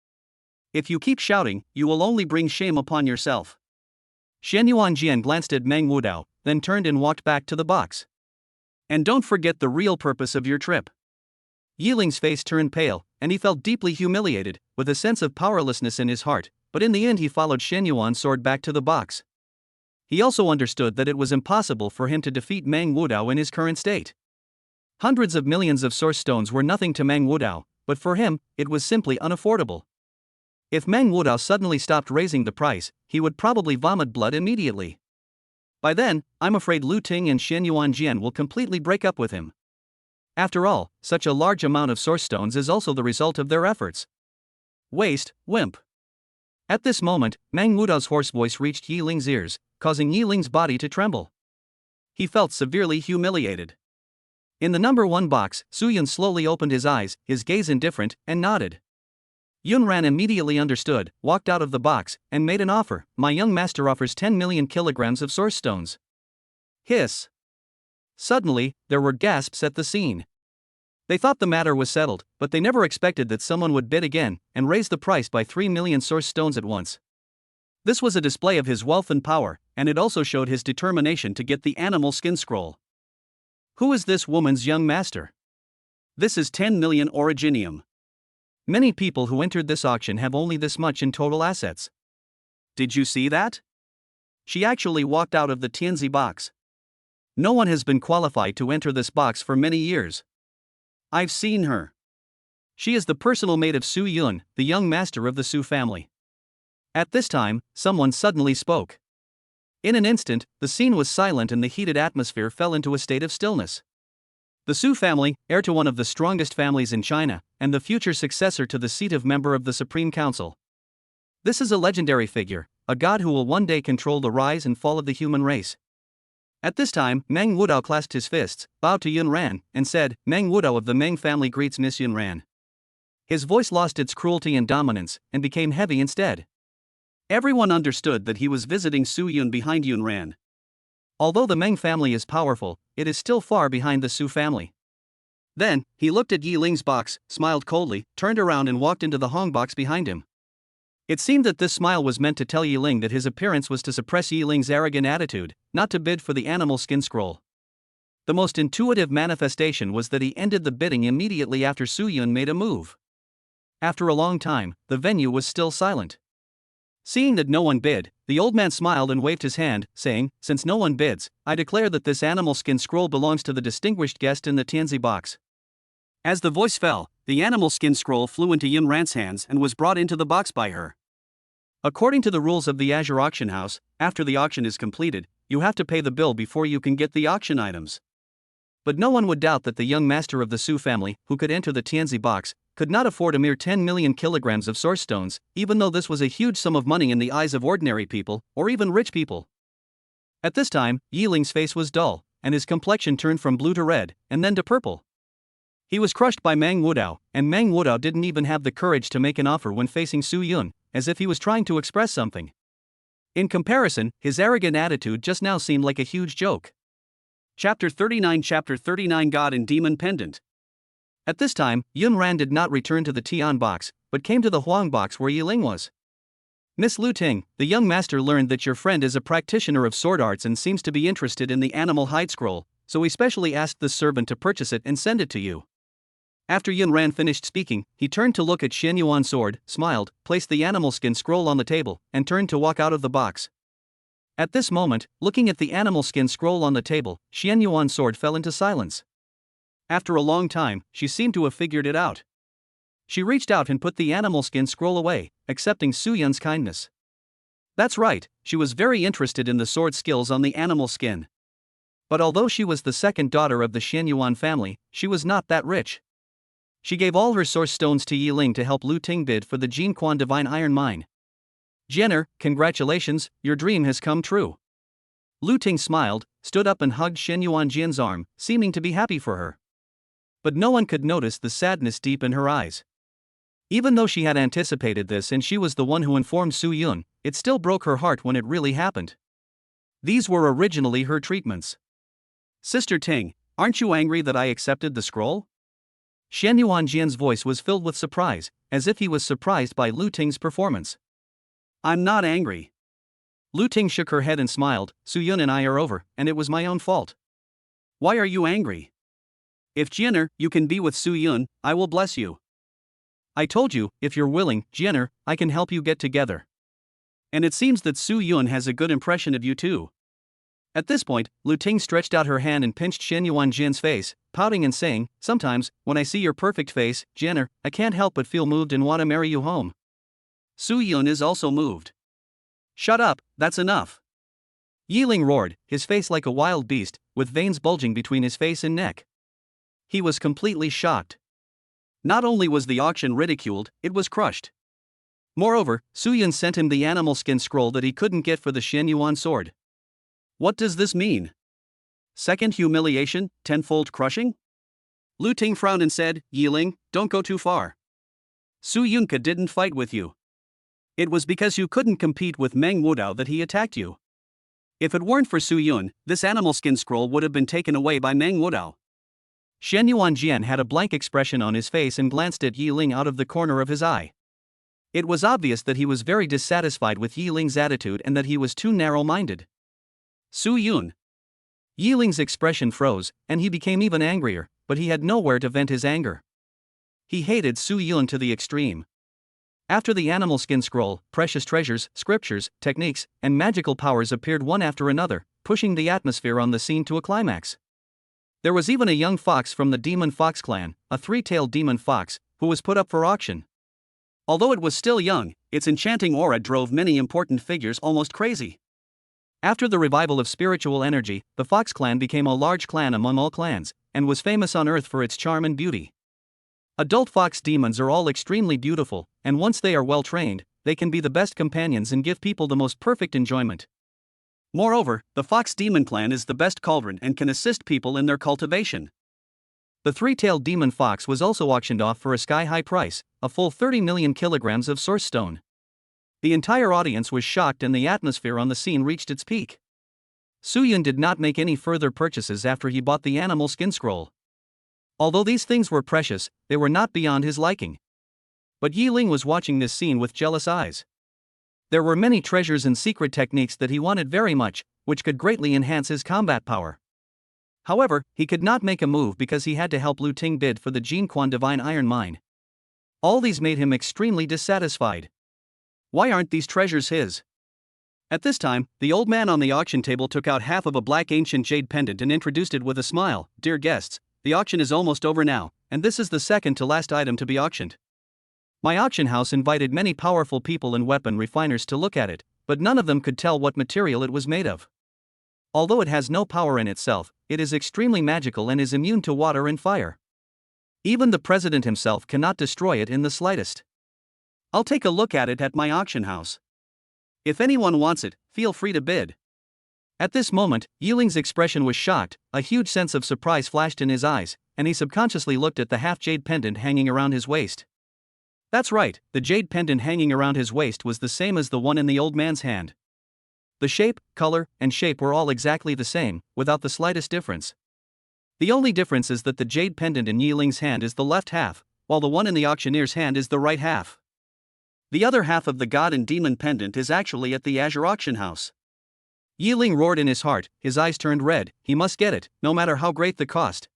If you keep shouting, you will only bring shame upon yourself. Xianyuan Jian glanced at Meng Wudao, then turned and walked back to the box. And don't forget the real purpose of your trip. Yiling's face turned pale, and he felt deeply humiliated, with a sense of powerlessness in his heart, but in the end he followed Xianyuan's sword back to the box. he also understood that it was impossible for him to defeat Mang Wudao in his current state. Hundreds of millions of source stones were nothing to Mang Wudao, but for him, it was simply unaffordable. If Mang Wudao suddenly stopped raising the price, he would probably vomit blood immediately. By then, I'm afraid Lu Ting and Xian Yuanjian will completely break up with him. After all, such a large amount of source stones is also the result of their efforts. Waste, wimp. At this moment, Mang Wudao's hoarse voice reached Yi Ling's ears, causing Yi Ling's body to tremble. He felt severely humiliated. In the number 1 box, Su Yun slowly opened his eyes, his gaze indifferent, and nodded. Yun Ran immediately understood, walked out of the box, and made an offer. My young master offers 10 million kilograms of source stones. Hiss. Suddenly, there were gasps at the scene. They thought the matter was settled, but they never expected that someone would bid again and raise the price by 3 million source stones at once. This was a display of his wealth and power, and it also showed his determination to get the animal skin scroll. Who is this woman's young master? This is 10 million originium. Many people who entered this auction have only this much in total assets. Did you see that? She actually walked out of the Tianzi box. No one has been qualified to enter this box for many years. I've seen her. She is the personal maid of Su Yun, the young master of the Su family. At this time, someone suddenly spoke. In an instant, the scene was silent and the heated atmosphere fell into a state of stillness. The Su family, heir to one of the strongest families in China, and the future successor to the seat of member of the Supreme Council. This is a legendary figure, a god who will one day control the rise and fall of the human race. At this time, Mang Wudao clasped his fists, bowed to Yun Ran, and said, Mang Wudao of the Meng family greets Miss Yun Ran. His voice lost its cruelty and dominance, and became heavy instead. Everyone understood that he was visiting Su Yun behind Yun Ran. Although the Meng family is powerful, it is still far behind the Su family. Then, he looked at Yi Ling's box, smiled coldly, turned around and walked into the Hong box behind him. It seemed that this smile was meant to tell Yi Ling that his appearance was to suppress Yi Ling's arrogant attitude, not to bid for the animal skin scroll. The most intuitive manifestation was that he ended the bidding immediately after Su Yun made a move. After a long time, the venue was still silent. Seeing that no one bid, the old man smiled and waved his hand, saying, Since no one bids, I declare that this animal skin scroll belongs to the distinguished guest in the Tianzi box. As the voice fell, the animal skin scroll flew into Yun Ran's hands and was brought into the box by her. According to the rules of the Azure Auction House, after the auction is completed, you have to pay the bill before you can get the auction items. But no one would doubt that the young master of the Su family, who could enter the Tianzi box, could not afford a mere 10 million kilograms of source stones, even though this was a huge sum of money in the eyes of ordinary people, or even rich people. At this time, Yi Ling's face was dull, and his complexion turned from blue to red, and then to purple. He was crushed by Mang Wudao, and Mang Wudao didn't even have the courage to make an offer when facing Su Yun, as if he was trying to express something. In comparison, his arrogant attitude just now seemed like a huge joke. Chapter 39 God and Demon Pendant. At this time, Yun Ran did not return to the Tian box, but came to the Huang box where Yi Ling was. Miss Lu Ting, the young master learned that your friend is a practitioner of sword arts and seems to be interested in the animal hide scroll, so he specially asked this servant to purchase it and send it to you. After Yun Ran finished speaking, he turned to look at Xian Yuan's sword, smiled, placed the animal skin scroll on the table, and turned to walk out of the box. At this moment, looking at the animal skin scroll on the table, Xian Yuan's sword fell into silence. After a long time, she seemed to have figured it out. She reached out and put the animal skin scroll away, accepting Su Yun's kindness. That's right, she was very interested in the sword skills on the animal skin. But although she was the second daughter of the Xian Yuan family, she was not that rich. She gave all her source stones to Yi Ling to help Lu Ting bid for the Jinquan Divine Iron Mine. Jenner, congratulations, your dream has come true. Lu Ting smiled, stood up and hugged Shen Yuanjian's arm, seeming to be happy for her. But no one could notice the sadness deep in her eyes. Even though she had anticipated this and she was the one who informed Su Yun, it still broke her heart when it really happened. These were originally her treatments. Sister Ting, aren't you angry that I accepted the scroll? Shen Yuanjian's voice was filled with surprise, as if he was surprised by Lu Ting's performance. I'm not angry. Lu Ting shook her head and smiled, Su Yun and I are over, and it was my own fault. Why are you angry? If Jian'er, you can be with Su Yun, I will bless you. I told you, if you're willing, Jian'er, I can help you get together. And it seems that Su Yun has a good impression of you too. At this point, Lu Ting stretched out her hand and pinched Shen Yuanjian's face, pouting and saying, "Sometimes, when I see your perfect face, Jianer, I can't help but feel moved and want to marry you home." Su Yun is also moved. "Shut up, that's enough." Yiling roared, his face like a wild beast, with veins bulging between his face and neck. He was completely shocked. Not only was the auction ridiculed, it was crushed. Moreover, Su Yun sent him the animal skin scroll that he couldn't get for the Shen Yuan sword. What does this mean? Second humiliation, tenfold crushing? Lu Ting frowned and said, "Yiling, don't go too far. Su Yunke didn't fight with you. It was because you couldn't compete with Meng Wudao that he attacked you. If it weren't for Su Yun, this animal skin scroll would have been taken away by Meng Wudao." Shen Yuanjian had a blank expression on his face and glanced at Yiling out of the corner of his eye. It was obvious that he was very dissatisfied with Yiling's attitude and that he was too narrow-minded. Su Yun. Yiling's expression froze, and he became even angrier, but he had nowhere to vent his anger. He hated Su Yun to the extreme. After the animal skin scroll, precious treasures, scriptures, techniques, and magical powers appeared one after another, pushing the atmosphere on the scene to a climax. There was even a young fox from the Demon Fox clan, a three-tailed demon fox, who was put up for auction. Although it was still young, its enchanting aura drove many important figures almost crazy. After the revival of spiritual energy, the Fox clan became a large clan among all clans, and was famous on Earth for its charm and beauty. Adult fox demons are all extremely beautiful, and once they are well trained, they can be the best companions and give people the most perfect enjoyment. Moreover, the Fox Demon clan is the best cauldron and can assist people in their cultivation. The three-tailed demon fox was also auctioned off for a sky-high price, a full 30 million kilograms of source stone. The entire audience was shocked and the atmosphere on the scene reached its peak. Su Yun did not make any further purchases after he bought the animal skin scroll. Although these things were precious, they were not beyond his liking. But Yiling was watching this scene with jealous eyes. There were many treasures and secret techniques that he wanted very much, which could greatly enhance his combat power. However, he could not make a move because he had to help Lu Ting bid for the Jinquan Divine Iron Mine. All these made him extremely dissatisfied. Why aren't these treasures his? At this time, the old man on the auction table took out half of a black ancient jade pendant and introduced it with a smile. "Dear guests, the auction is almost over now, and this is the second to last item to be auctioned. My auction house invited many powerful people and weapon refiners to look at it, but none of them could tell what material it was made of. Although it has no power in itself, it is extremely magical and is immune to water and fire. Even the president himself cannot destroy it in the slightest. I'll take a look at it at my auction house. If anyone wants it, feel free to bid." At this moment, Yiling's expression was shocked, a huge sense of surprise flashed in his eyes, and he subconsciously looked at the half-jade pendant hanging around his waist. That's right, the jade pendant hanging around his waist was the same as the one in the old man's hand. The shape, color, and shape were all exactly the same, without the slightest difference. The only difference is that the jade pendant in Yiling's hand is the left half, while the one in the auctioneer's hand is the right half. The other half of the God and Demon pendant is actually at the Azure auction house. Yiling roared in his heart, his eyes turned red. He must get it, no matter how great the cost.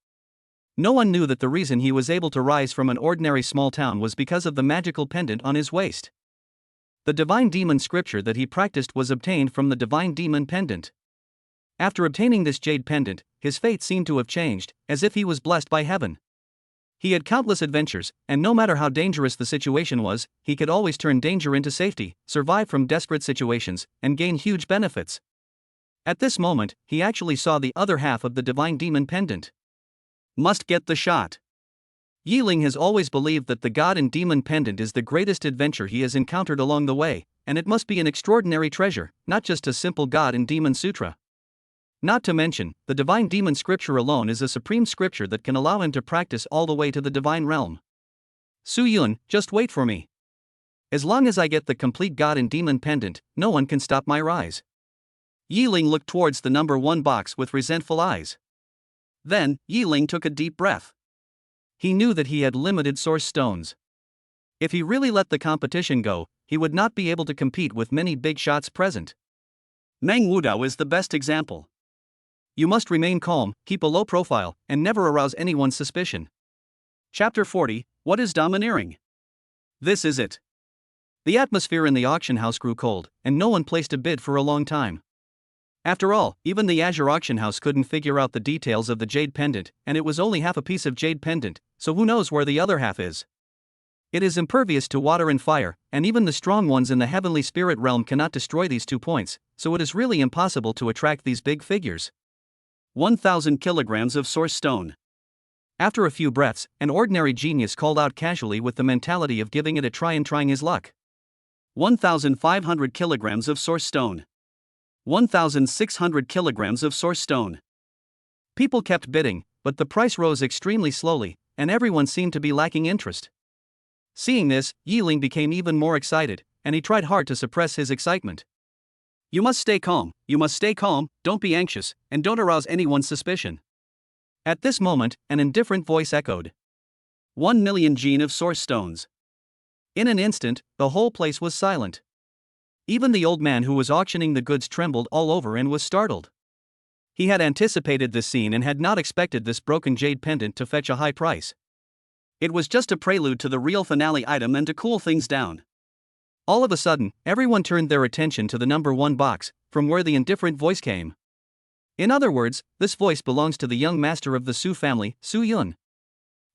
No one knew that the reason he was able to rise from an ordinary small town was because of the magical pendant on his waist. The divine demon scripture that he practiced was obtained from the divine demon pendant. After obtaining this jade pendant, his fate seemed to have changed, as if he was blessed by heaven. He had countless adventures, and no matter how dangerous the situation was, he could always turn danger into safety, survive from desperate situations, and gain huge benefits. At this moment, he actually saw the other half of the divine demon pendant. Must get the shot. Yiling has always believed that the God and Demon pendant is the greatest adventure he has encountered along the way, and it must be an extraordinary treasure, not just a simple God and Demon sutra. Not to mention, the divine demon scripture alone is a supreme scripture that can allow him to practice all the way to the divine realm. Su Yun, just wait for me. As long as I get the complete God and Demon pendant, no one can stop my rise. Yiling looked towards the number 1 box with resentful eyes. Then, Yiling took a deep breath. He knew that he had limited source stones. If he really let the competition go, he would not be able to compete with many big shots present. Meng Wudao is the best example. You must remain calm, keep a low profile, and never arouse anyone's suspicion. Chapter 40, What is Domineering? This is it. The atmosphere in the auction house grew cold, and no one placed a bid for a long time. After all, even the Azure auction house couldn't figure out the details of the jade pendant, and it was only half a piece of jade pendant, so who knows where the other half is. It is impervious to water and fire, and even the strong ones in the heavenly spirit realm cannot destroy these 2 points, so it is really impossible to attract these big figures. 1,000 kilograms of source stone. After a few breaths, an ordinary genius called out casually with the mentality of giving it a try and trying his luck. 1,500 kilograms of source stone. 1,600 kilograms of source stone. People kept bidding, but the price rose extremely slowly, and everyone seemed to be lacking interest. Seeing this, Yiling became even more excited, and he tried hard to suppress his excitement. You must stay calm, don't be anxious, and don't arouse anyone's suspicion. At this moment, an indifferent voice echoed. 1 million gene of source stones. In an instant, the whole place was silent. Even the old man who was auctioning the goods trembled all over and was startled. He had anticipated this scene and had not expected this broken jade pendant to fetch a high price. It was just a prelude to the real finale item and to cool things down. All of a sudden, everyone turned their attention to the number 1 box, from where the indifferent voice came. In other words, this voice belongs to the young master of the Su family, Su Yun.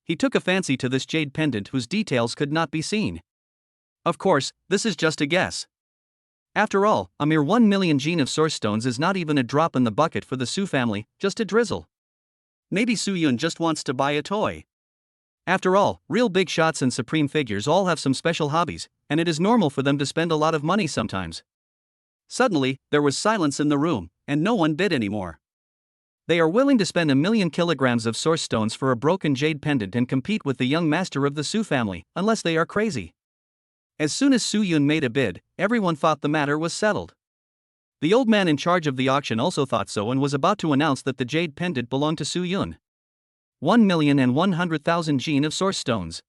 He took a fancy to this jade pendant whose details could not be seen. Of course, this is just a guess. After all, a mere 1 million gene of source stones is not even a drop in the bucket for the Su family, just a drizzle. Maybe Su Yun just wants to buy a toy. After all, real big shots and supreme figures all have some special hobbies, and it is normal for them to spend a lot of money sometimes. Suddenly, there was silence in the room, and no one bid anymore. They are willing to spend 1 million kilograms of source stones for a broken jade pendant and compete with the young master of the Su family, unless they are crazy. As soon as Su Yun made a bid, everyone thought the matter was settled. The old man in charge of the auction also thought so and was about to announce that the jade pendant belonged to Su Yun. 1,100,000 gene of source stones.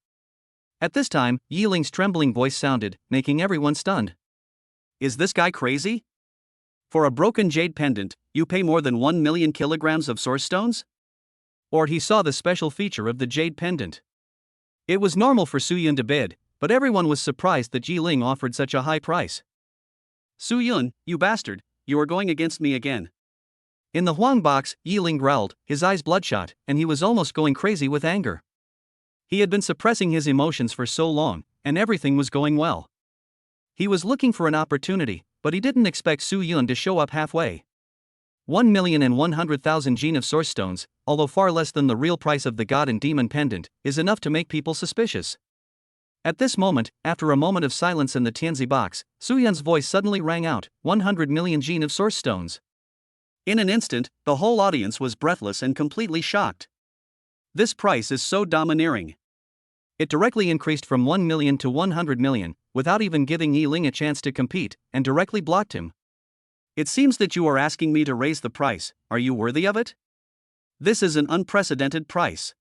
At this time, Yiling's trembling voice sounded, making everyone stunned. Is this guy crazy? For a broken jade pendant, you pay more than 1 million kilograms of source stones? Or he saw the special feature of the jade pendant. It was normal for Su Yun to bid, but everyone was surprised that Yiling offered such a high price. Su Yun, you bastard, you are going against me again. In the Huang box, Yiling growled, his eyes bloodshot, and he was almost going crazy with anger. He had been suppressing his emotions for so long, and everything was going well. He was looking for an opportunity, but he didn't expect Su Yun to show up halfway. 1,100,000 gene of source stones, although far less than the real price of the god and demon pendant, is enough to make people suspicious. At this moment, after a moment of silence in the Tianzi box, Su Yun's voice suddenly rang out, 100 million gene of source stones. In an instant, the whole audience was breathless and completely shocked. This price is so domineering. It directly increased from 1 million to 100 million, without even giving Yiling a chance to compete, and directly blocked him. It seems that you are asking me to raise the price, are you worthy of it? This is an unprecedented price.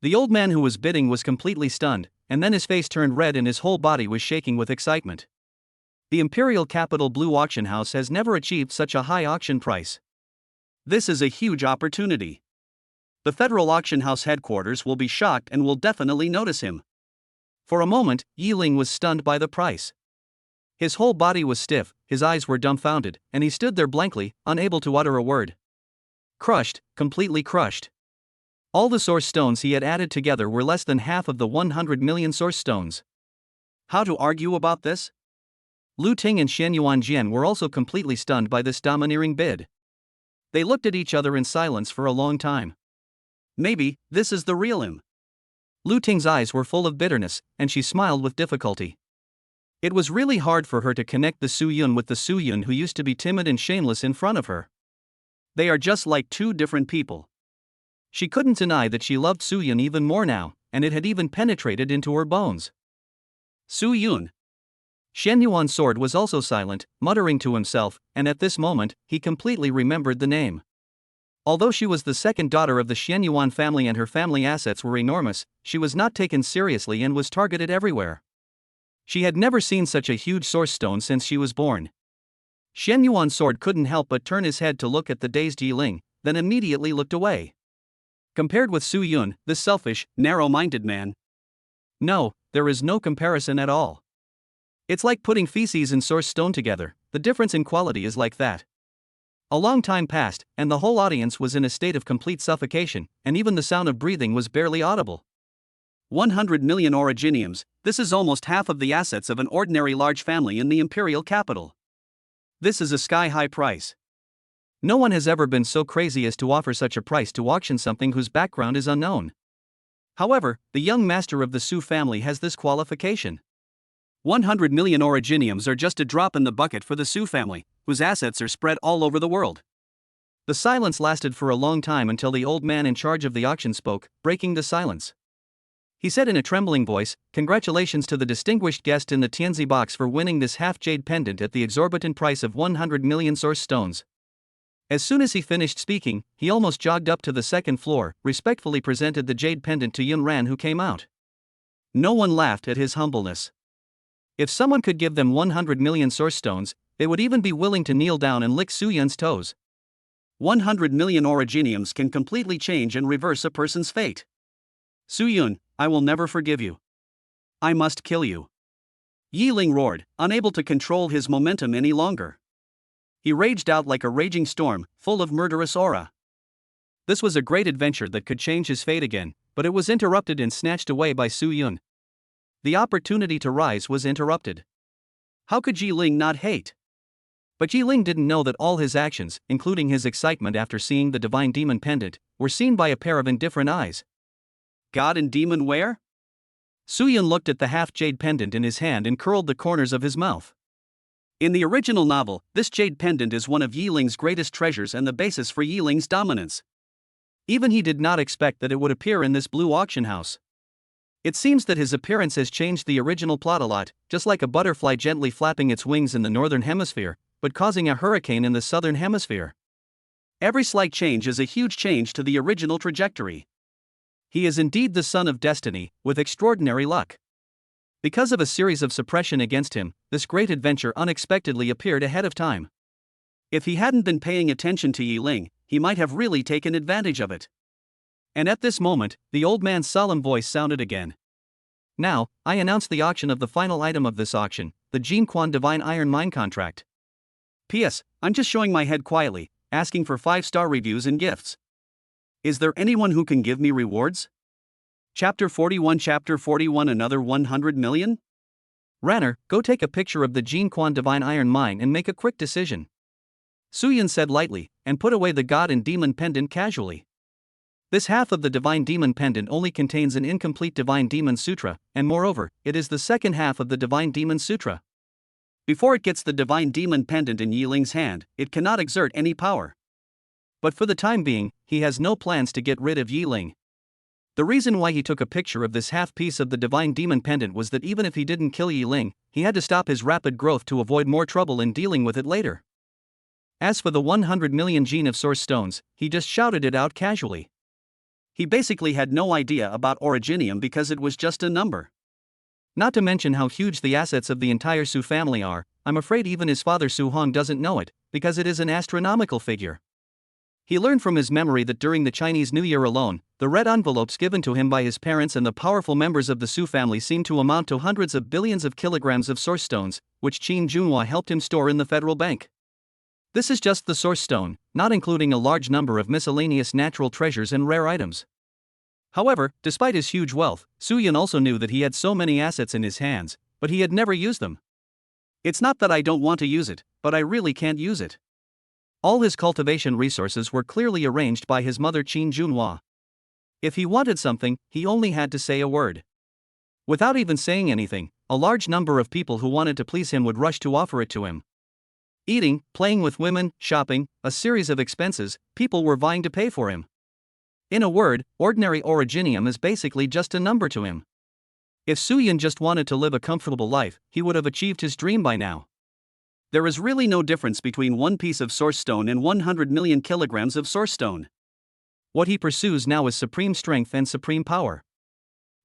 The old man who was bidding was completely stunned, and then his face turned red and his whole body was shaking with excitement. The Imperial Capital Blue Auction House has never achieved such a high auction price. This is a huge opportunity. The Federal Auction House headquarters will be shocked and will definitely notice him. For a moment, Yiling was stunned by the price. His whole body was stiff, his eyes were dumbfounded, and he stood there blankly, unable to utter a word. Crushed, completely crushed. All the source stones he had added together were less than half of the 100 million source stones. How to argue about this? Lu Ting and Shen Yuanjian were also completely stunned by this domineering bid. They looked at each other in silence for a long time. Maybe, this is the real him. Lu Ting's eyes were full of bitterness, and she smiled with difficulty. It was really hard for her to connect the Su Yun with the Su Yun who used to be timid and shameless in front of her. They are just like 2 different people. She couldn't deny that she loved Su Yun even more now, and it had even penetrated into her bones. Su Yun. Shen Yuan's sword was also silent, muttering to himself, and at this moment, he completely remembered the name. Although she was the second daughter of the Shen Yuan family and her family assets were enormous, she was not taken seriously and was targeted everywhere. She had never seen such a huge source stone since she was born. Shen Yuan's sword couldn't help but turn his head to look at the dazed Yiling, then immediately looked away. Compared with Su Yun, this selfish, narrow-minded man. No, there is no comparison at all. It's like putting feces and source stone together, the difference in quality is like that. A long time passed, and the whole audience was in a state of complete suffocation, and even the sound of breathing was barely audible. 100 million originiums, this is almost half of the assets of an ordinary large family in the imperial capital. This is a sky-high price. No one has ever been so crazy as to offer such a price to auction something whose background is unknown. However, the young master of the Su family has this qualification. 100 million originiums are just a drop in the bucket for the Su family, whose assets are spread all over the world. The silence lasted for a long time until the old man in charge of the auction spoke, breaking the silence. He said in a trembling voice, "Congratulations to the distinguished guest in the Tianzi box for winning this half-jade pendant at the exorbitant price of 100 million source stones." As soon as he finished speaking, he almost jogged up to the second floor, respectfully presented the jade pendant to Yun Ran, who came out. No one laughed at his humbleness. If someone could give them 100 million source stones, they would even be willing to kneel down and lick Su Yun's toes. 100 million originiums can completely change and reverse a person's fate. Su Yun, I will never forgive you. I must kill you. Yi Ling roared, unable to control his momentum any longer. He raged out like a raging storm, full of murderous aura. This was a great adventure that could change his fate again, but it was interrupted and snatched away by Su Yun. The opportunity to rise was interrupted. How could Yi Ling not hate? But Yi Ling didn't know that all his actions, including his excitement after seeing the divine demon pendant, were seen by a pair of indifferent eyes. God and demon where? Su Yun looked at the half-jade pendant in his hand and curled the corners of his mouth. In the original novel, this jade pendant is one of Yi Ling's greatest treasures and the basis for Yi Ling's dominance. Even he did not expect that it would appear in this blue auction house. It seems that his appearance has changed the original plot a lot, just like a butterfly gently flapping its wings in the northern hemisphere, but causing a hurricane in the southern hemisphere. Every slight change is a huge change to the original trajectory. He is indeed the son of destiny, with extraordinary luck. Because of a series of suppression against him, this great adventure unexpectedly appeared ahead of time. If he hadn't been paying attention to Yi Ling, he might have really taken advantage of it. And at this moment, the old man's solemn voice sounded again. Now, I announce the auction of the final item of this auction, the Jinquan Divine Iron Mine contract. P.S. I'm just showing my head quietly, asking for 5-star reviews and gifts. Is there anyone who can give me rewards? Chapter 41 Another 100 million? Ranner, go take a picture of the Jinquan Divine Iron Mine and make a quick decision. Su Yun said lightly, and put away the God and Demon pendant casually. This half of the Divine Demon pendant only contains an incomplete Divine Demon Sutra, and moreover, it is the second half of the Divine Demon Sutra. Before it gets the Divine Demon pendant in Yi Ling's hand, it cannot exert any power. But for the time being, he has no plans to get rid of Yi Ling. The reason why he took a picture of this half piece of the Divine Demon pendant was that even if he didn't kill Yi Ling, he had to stop his rapid growth to avoid more trouble in dealing with it later. As for the 100 million gene of source stones, he just shouted it out casually. He basically had no idea about originium because it was just a number. Not to mention how huge the assets of the entire Su family are, I'm afraid even his father Su Hong doesn't know it, because it is an astronomical figure. He learned from his memory that during the Chinese New Year alone, the red envelopes given to him by his parents and the powerful members of the Su family seemed to amount to hundreds of billions of kilograms of source stones, which Qin Junhua helped him store in the Federal Bank. This is just the source stone, not including a large number of miscellaneous natural treasures and rare items. However, despite his huge wealth, Su Yun also knew that he had so many assets in his hands, but he had never used them. It's not that I don't want to use it, but I really can't use it. All his cultivation resources were clearly arranged by his mother Qin Junhua. If he wanted something, he only had to say a word. Without even saying anything, a large number of people who wanted to please him would rush to offer it to him. Eating, playing with women, shopping, a series of expenses, people were vying to pay for him. In a word, ordinary originium is basically just a number to him. If Su Yun just wanted to live a comfortable life, he would have achieved his dream by now. There is really no difference between one piece of source stone and 100 million kilograms of source stone. What he pursues now is supreme strength and supreme power.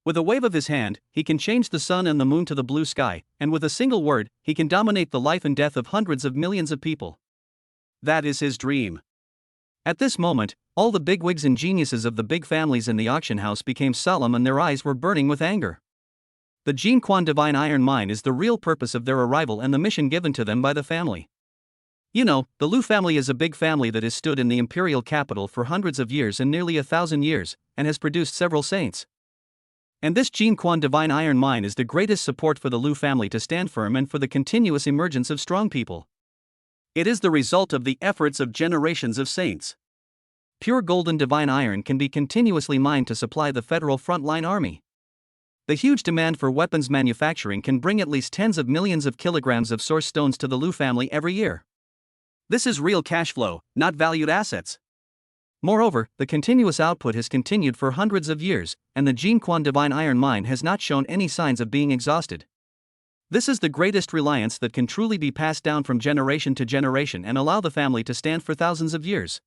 With a wave of his hand, he can change the sun and the moon to the blue sky, and with a single word, he can dominate the life and death of hundreds of millions of people. That is his dream. At this moment, all the bigwigs and geniuses of the big families in the auction house became solemn and their eyes were burning with anger. The Jinquan Divine Iron Mine is the real purpose of their arrival and the mission given to them by the family. You know, the Lu family is a big family that has stood in the imperial capital for hundreds of years and nearly 1,000 years, and has produced several saints. And this Jin Quan divine iron mine is the greatest support for the Lu family to stand firm and for the continuous emergence of strong people. It is the result of the efforts of generations of saints. Pure golden divine iron can be continuously mined to supply the federal frontline army. The huge demand for weapons manufacturing can bring at least tens of millions of kilograms of source stones to the Lu family every year. This is real cash flow, not valued assets. Moreover, the continuous output has continued for hundreds of years, and the Jin Quan divine iron mine has not shown any signs of being exhausted. This is the greatest reliance that can truly be passed down from generation to generation and allow the family to stand for thousands of years.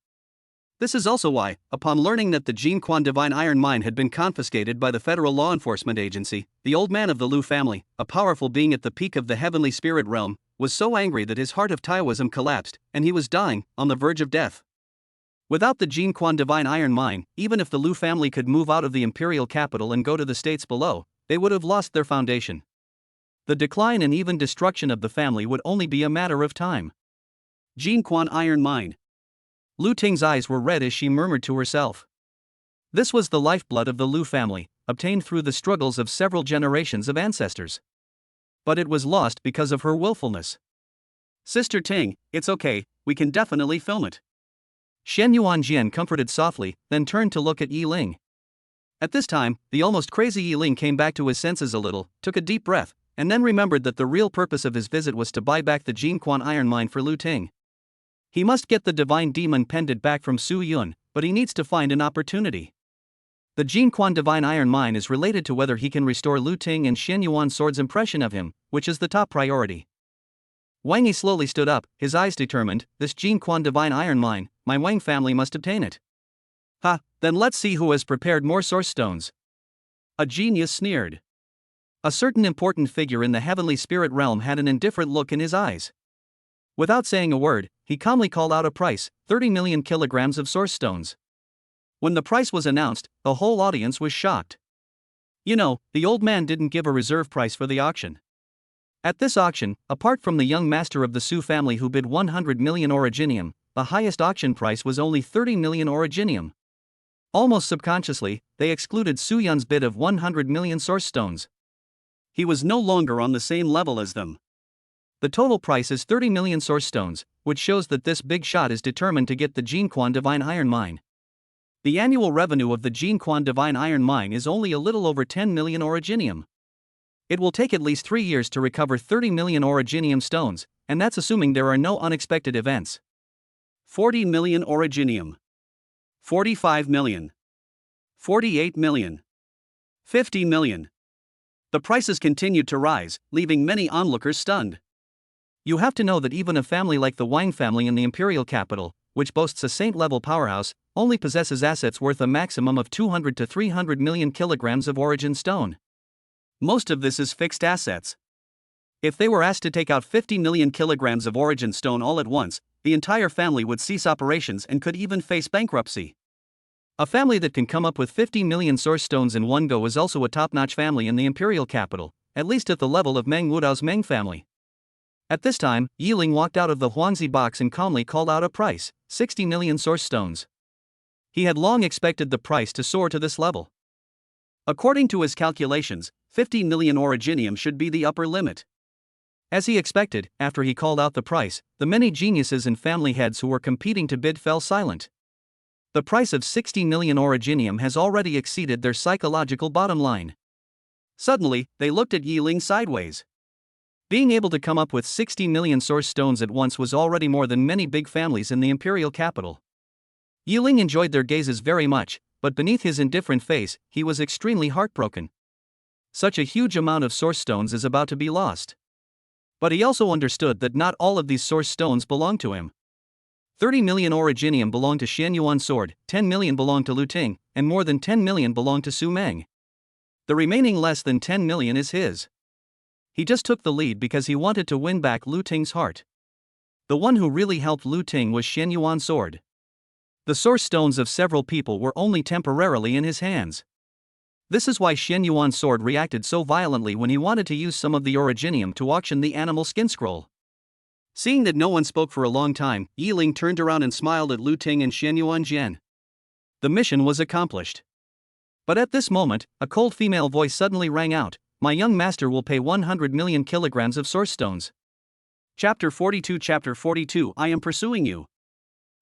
This is also why, upon learning that the Jin Quan divine iron mine had been confiscated by the federal law enforcement agency, the old man of the Lu family, a powerful being at the peak of the heavenly spirit realm, was so angry that his heart of Taoism collapsed, and he was dying, on the verge of death. Without the Jin Quan divine iron mine, even if the Lu family could move out of the imperial capital and go to the states below, they would have lost their foundation. The decline and even destruction of the family would only be a matter of time. Jin Quan iron mine. Lu Ting's eyes were red as she murmured to herself. This was the lifeblood of the Lu family, obtained through the struggles of several generations of ancestors. But it was lost because of her willfulness. Sister Ting, it's okay, we can definitely film it. Shen Yuanjian comforted softly, then turned to look at Yi Ling. At this time, the almost crazy Yi Ling came back to his senses a little, took a deep breath, and then remembered that the real purpose of his visit was to buy back the Jin Quan iron mine for Lu Ting. He must get the divine demon pendant back from Su Yun, but he needs to find an opportunity. The Jin Quan divine iron mine is related to whether he can restore Lu Ting and Shen Yuan Sword's impression of him, which is the top priority. Wang Yi slowly stood up, his eyes determined. This Jin Quan divine iron mine, my Wang family must obtain it. Ha, then let's see who has prepared more source stones. A genius sneered. A certain important figure in the heavenly spirit realm had an indifferent look in his eyes. Without saying a word, he calmly called out a price, 30 million kilograms of source stones. When the price was announced, the whole audience was shocked. You know, the old man didn't give a reserve price for the auction. At this auction, apart from the young master of the Su family who bid 100 million originium, the highest auction price was only 30 million originium. Almost subconsciously, they excluded Su Yun's bid of 100 million source stones. He was no longer on the same level as them. The total price is 30 million source stones, which shows that this big shot is determined to get the Jin Quan divine iron mine. The annual revenue of the Jin Quan divine iron mine is only a little over 10 million originium. It will take at least 3 years to recover 30 million originium stones, and that's assuming there are no unexpected events. 40 million originium. 45 million. 48 million. 50 million. The prices continued to rise, leaving many onlookers stunned. You have to know that even a family like the Wang family in the imperial capital, which boasts a saint-level powerhouse, only possesses assets worth a maximum of 200 to 300 million kilograms of origin stone. Most of this is fixed assets. If they were asked to take out 50 million kilograms of origin stone all at once, the entire family would cease operations and could even face bankruptcy. A family that can come up with 50 million source stones in one go is also a top-notch family in the imperial capital, at least at the level of Meng Wudao's Meng family. At this time, Yi Ling walked out of the Huangzi box and calmly called out a price, 60 million source stones. He had long expected the price to soar to this level. According to his calculations, 50 million originium should be the upper limit. As he expected, after he called out the price, the many geniuses and family heads who were competing to bid fell silent. The price of 60 million originium has already exceeded their psychological bottom line. Suddenly, they looked at Yi Ling sideways. Being able to come up with 60 million source stones at once was already more than many big families in the imperial capital. Yi Ling enjoyed their gazes very much, but beneath his indifferent face, he was extremely heartbroken. Such a huge amount of source stones is about to be lost. But he also understood that not all of these source stones belonged to him. 30 million originium belonged to Shen Yuan's sword, 10 million belonged to Lu Ting, and more than 10 million belonged to Su Meng. The remaining less than 10 million is his. He just took the lead because he wanted to win back Lu Ting's heart. The one who really helped Lu Ting was Shen Yuan's sword. The source stones of several people were only temporarily in his hands. This is why Shen Yuan's sword reacted so violently when he wanted to use some of the originium to auction the animal skin scroll. Seeing that no one spoke for a long time, Yiling turned around and smiled at Lu Ting and Xianyuan Jian. The mission was accomplished. But at this moment, a cold female voice suddenly rang out, "My young master will pay 100 million kilograms of source stones." Chapter 42. I am pursuing you.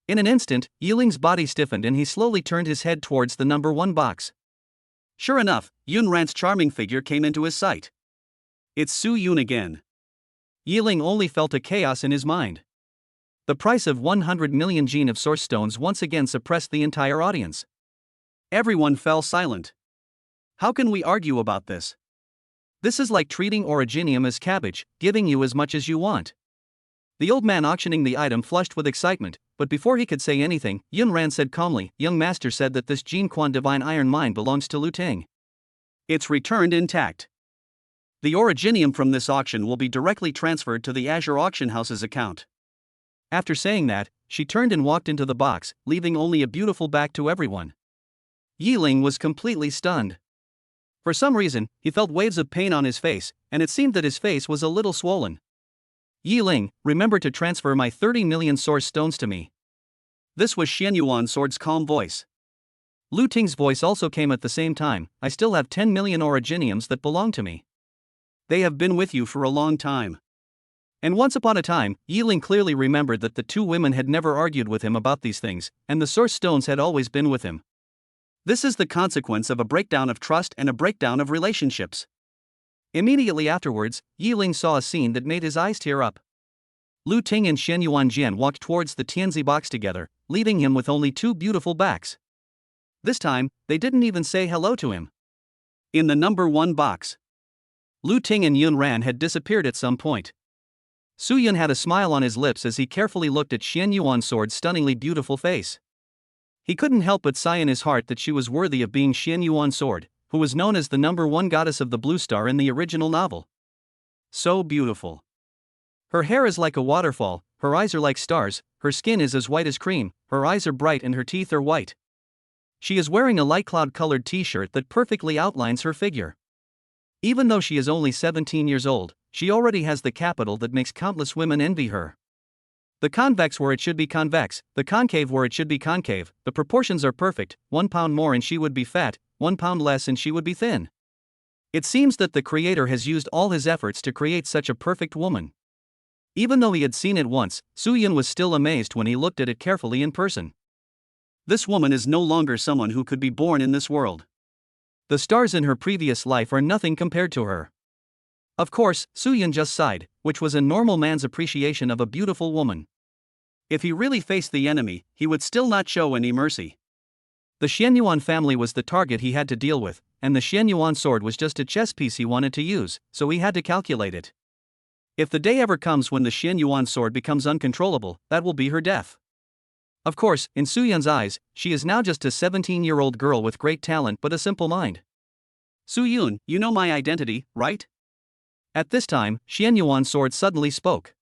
In an instant, Yiling's body stiffened and he slowly turned his head towards the number 1 box. Sure enough, Yun Ran's charming figure came into his sight. It's Su Yun again. Yiling only felt a chaos in his mind. The price of 100 million gene of source stones once again suppressed the entire audience. Everyone fell silent. How can we argue about this? This is like treating originium as cabbage, giving you as much as you want. The old man auctioning the item flushed with excitement, but before he could say anything, Yun Ran said calmly, "Young master said that this Gene Quan divine iron mine belongs to Lu Ting. It's returned intact. The originium from this auction will be directly transferred to the Azure Auction House's account." After saying that, she turned and walked into the box, leaving only a beautiful back to everyone. Yiling was completely stunned. For some reason, he felt waves of pain on his face, and it seemed that his face was a little swollen. "Yiling, remember to transfer my 30 million source stones to me." This was Xianyuan Sword's calm voice. Lu Ting's voice also came at the same time, "I still have 10 million originiums that belong to me. They have been with you for a long time." And once upon a time, Yiling clearly remembered that the two women had never argued with him about these things, and the source stones had always been with him. This is the consequence of a breakdown of trust and a breakdown of relationships. Immediately afterwards, Yiling saw a scene that made his eyes tear up. Lu Ting and Xianyuan Jian walked towards the Tianzi box together, leaving him with only 2 beautiful backs. This time, they didn't even say hello to him. In the number 1 box, Lu Ting and Yun Ran had disappeared at some point. Su Yun had a smile on his lips as he carefully looked at Xianyuan Sword's stunningly beautiful face. He couldn't help but sigh in his heart that she was worthy of being Xianyuan Sword, who was known as the number 1 goddess of the Blue Star in the original novel. So beautiful. Her hair is like a waterfall, her eyes are like stars, her skin is as white as cream, her eyes are bright and her teeth are white. She is wearing a light cloud-colored t-shirt that perfectly outlines her figure. Even though she is only 17 years old, she already has the capital that makes countless women envy her. The convex where it should be convex, the concave where it should be concave, the proportions are perfect, 1 pound more and she would be fat, 1 pound less and she would be thin. It seems that the creator has used all his efforts to create such a perfect woman. Even though he had seen it once, Su Yun was still amazed when he looked at it carefully in person. This woman is no longer someone who could be born in this world. The stars in her previous life are nothing compared to her. Of course, Su Yun just sighed, which was a normal man's appreciation of a beautiful woman. If he really faced the enemy, he would still not show any mercy. The Xianyuan family was the target he had to deal with, and the Xianyuan sword was just a chess piece he wanted to use, so he had to calculate it. If the day ever comes when the Xianyuan sword becomes uncontrollable, that will be her death. Of course, in Su Yun's eyes, she is now just a 17-year-old girl with great talent but a simple mind. "Su Yun, you know my identity, right?" At this time, Xianyuan Sword suddenly spoke.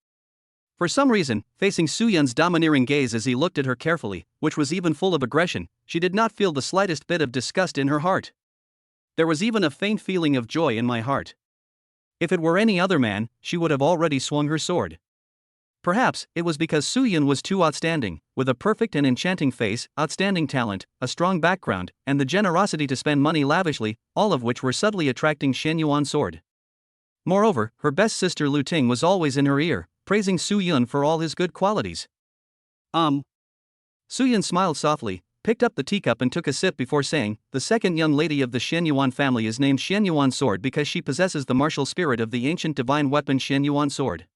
For some reason, facing Su Yun's domineering gaze as he looked at her carefully, which was even full of aggression, she did not feel the slightest bit of disgust in her heart. There was even a faint feeling of joy in my heart. If it were any other man, she would have already swung her sword. Perhaps it was because Su Yun was too outstanding, with a perfect and enchanting face, outstanding talent, a strong background, and the generosity to spend money lavishly, all of which were subtly attracting Xianyuan Sword. Moreover, her best sister Lu Ting was always in her ear, praising Su Yun for all his good qualities. Su Yun smiled softly, picked up the teacup and took a sip before saying, "The second young lady of the Xianyuan family is named Xianyuan Sword because she possesses the martial spirit of the ancient divine weapon Xianyuan Sword.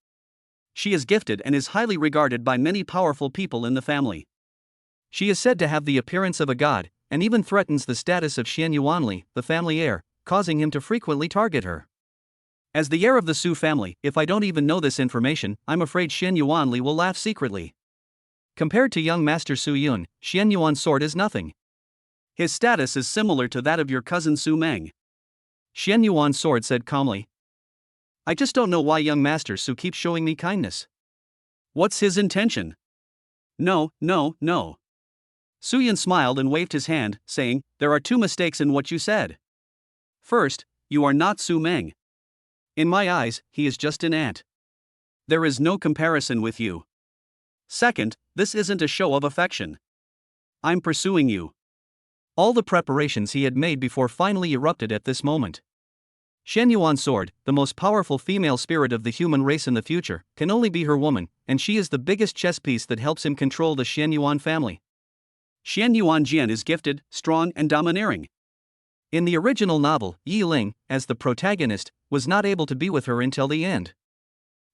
She is gifted and is highly regarded by many powerful people in the family. She is said to have the appearance of a god, and even threatens the status of Xianyuanli, the family heir, causing him to frequently target her. As the heir of the Su family, if I don't even know this information, I'm afraid Xianyuanli will laugh secretly. Compared to young Master Su Yun, Xianyuan Sword is nothing. His status is similar to that of your cousin Su Meng." Xianyuan Sword said calmly. "I just don't know why young Master Su keeps showing me kindness. What's his intention?" No. Su Yun smiled and waved his hand, saying, "There are 2 mistakes in what you said. First, you are not Su Meng. In my eyes, he is just an ant. There is no comparison with you. Second, this isn't a show of affection. I'm pursuing you. All the preparations he had made before finally erupted at this moment. Shen Yuan's sword, the most powerful female spirit of the human race in the future, can only be her woman, and she is the biggest chess piece that helps him control the Shen Yuan family. Shen Yuanjian is gifted, strong, and domineering. In the original novel, Yi Ling, as the protagonist, was not able to be with her until the end.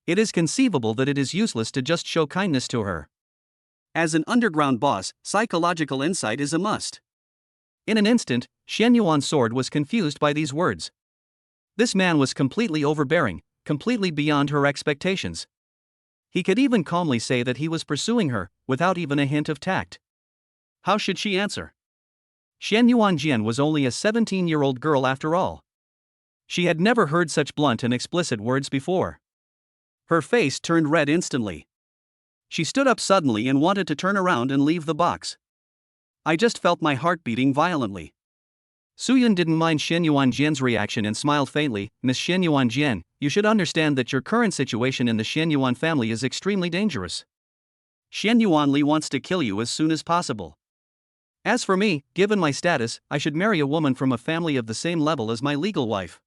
It is conceivable that it is useless to just show kindness to her. As an underground boss, psychological insight is a must. In an instant, Shen Yuan's sword was confused by these words. This man was completely overbearing, completely beyond her expectations. He could even calmly say that he was pursuing her, without even a hint of tact. How should she answer? Shen Yuanjian was only a 17-year-old girl after all. She had never heard such blunt and explicit words before. Her face turned red instantly. She stood up suddenly and wanted to turn around and leave the box. I just felt my heart beating violently. Suyun didn't mind Shen Yuanjian's reaction and smiled faintly. Miss Shen Yuanjian, you should understand that your current situation in the Shen Yuan family is extremely dangerous. Shen Yuanli wants to kill you as soon as possible. As for me, given my status, I should marry a woman from a family of the same level as my legal wife.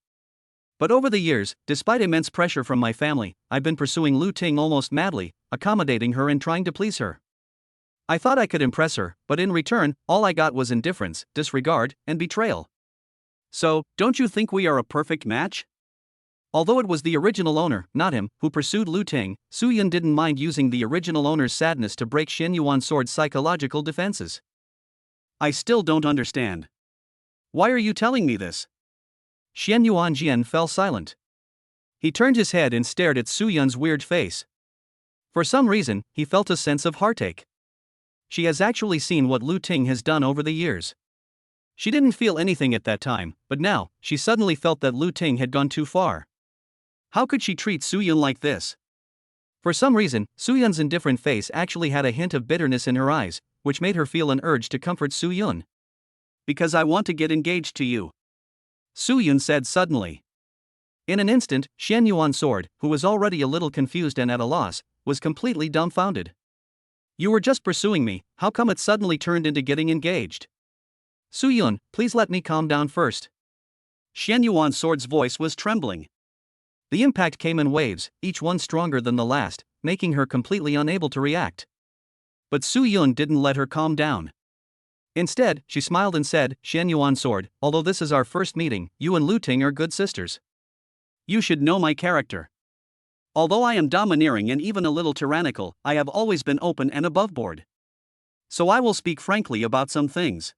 But over the years, despite immense pressure from my family, I've been pursuing Lu Ting almost madly, accommodating her and trying to please her. I thought I could impress her, but in return, all I got was indifference, disregard, and betrayal. So, don't you think we are a perfect match? Although it was the original owner, not him, who pursued Lu Ting, Suyun didn't mind using the original owner's sadness to break Shen Yuan's sword's psychological defenses. I still don't understand. Why are you telling me this? Shen Yuanjian fell silent. He turned his head and stared at Suyun's weird face. For some reason, he felt a sense of heartache. She has actually seen what Lu Ting has done over the years. She didn't feel anything at that time, but now, she suddenly felt that Lu Ting had gone too far. How could she treat Suyun like this? For some reason, Suyun's indifferent face actually had a hint of bitterness in her eyes, which made her feel an urge to comfort Suyun. Because I want to get engaged to you, Suyun said suddenly. In an instant, Shen Yuan's sword, who was already a little confused and at a loss, was completely dumbfounded. You were just pursuing me, how come it suddenly turned into getting engaged? Suyun, please let me calm down first. Shen Yuan's sword's voice was trembling. The impact came in waves, each one stronger than the last, making her completely unable to react. But Suyun didn't let her calm down. Instead, she smiled and said, Shen Yuan's sword, although this is our first meeting, you and Lu Ting are good sisters. You should know my character. Although I am domineering and even a little tyrannical, I have always been open and aboveboard. So I will speak frankly about some things.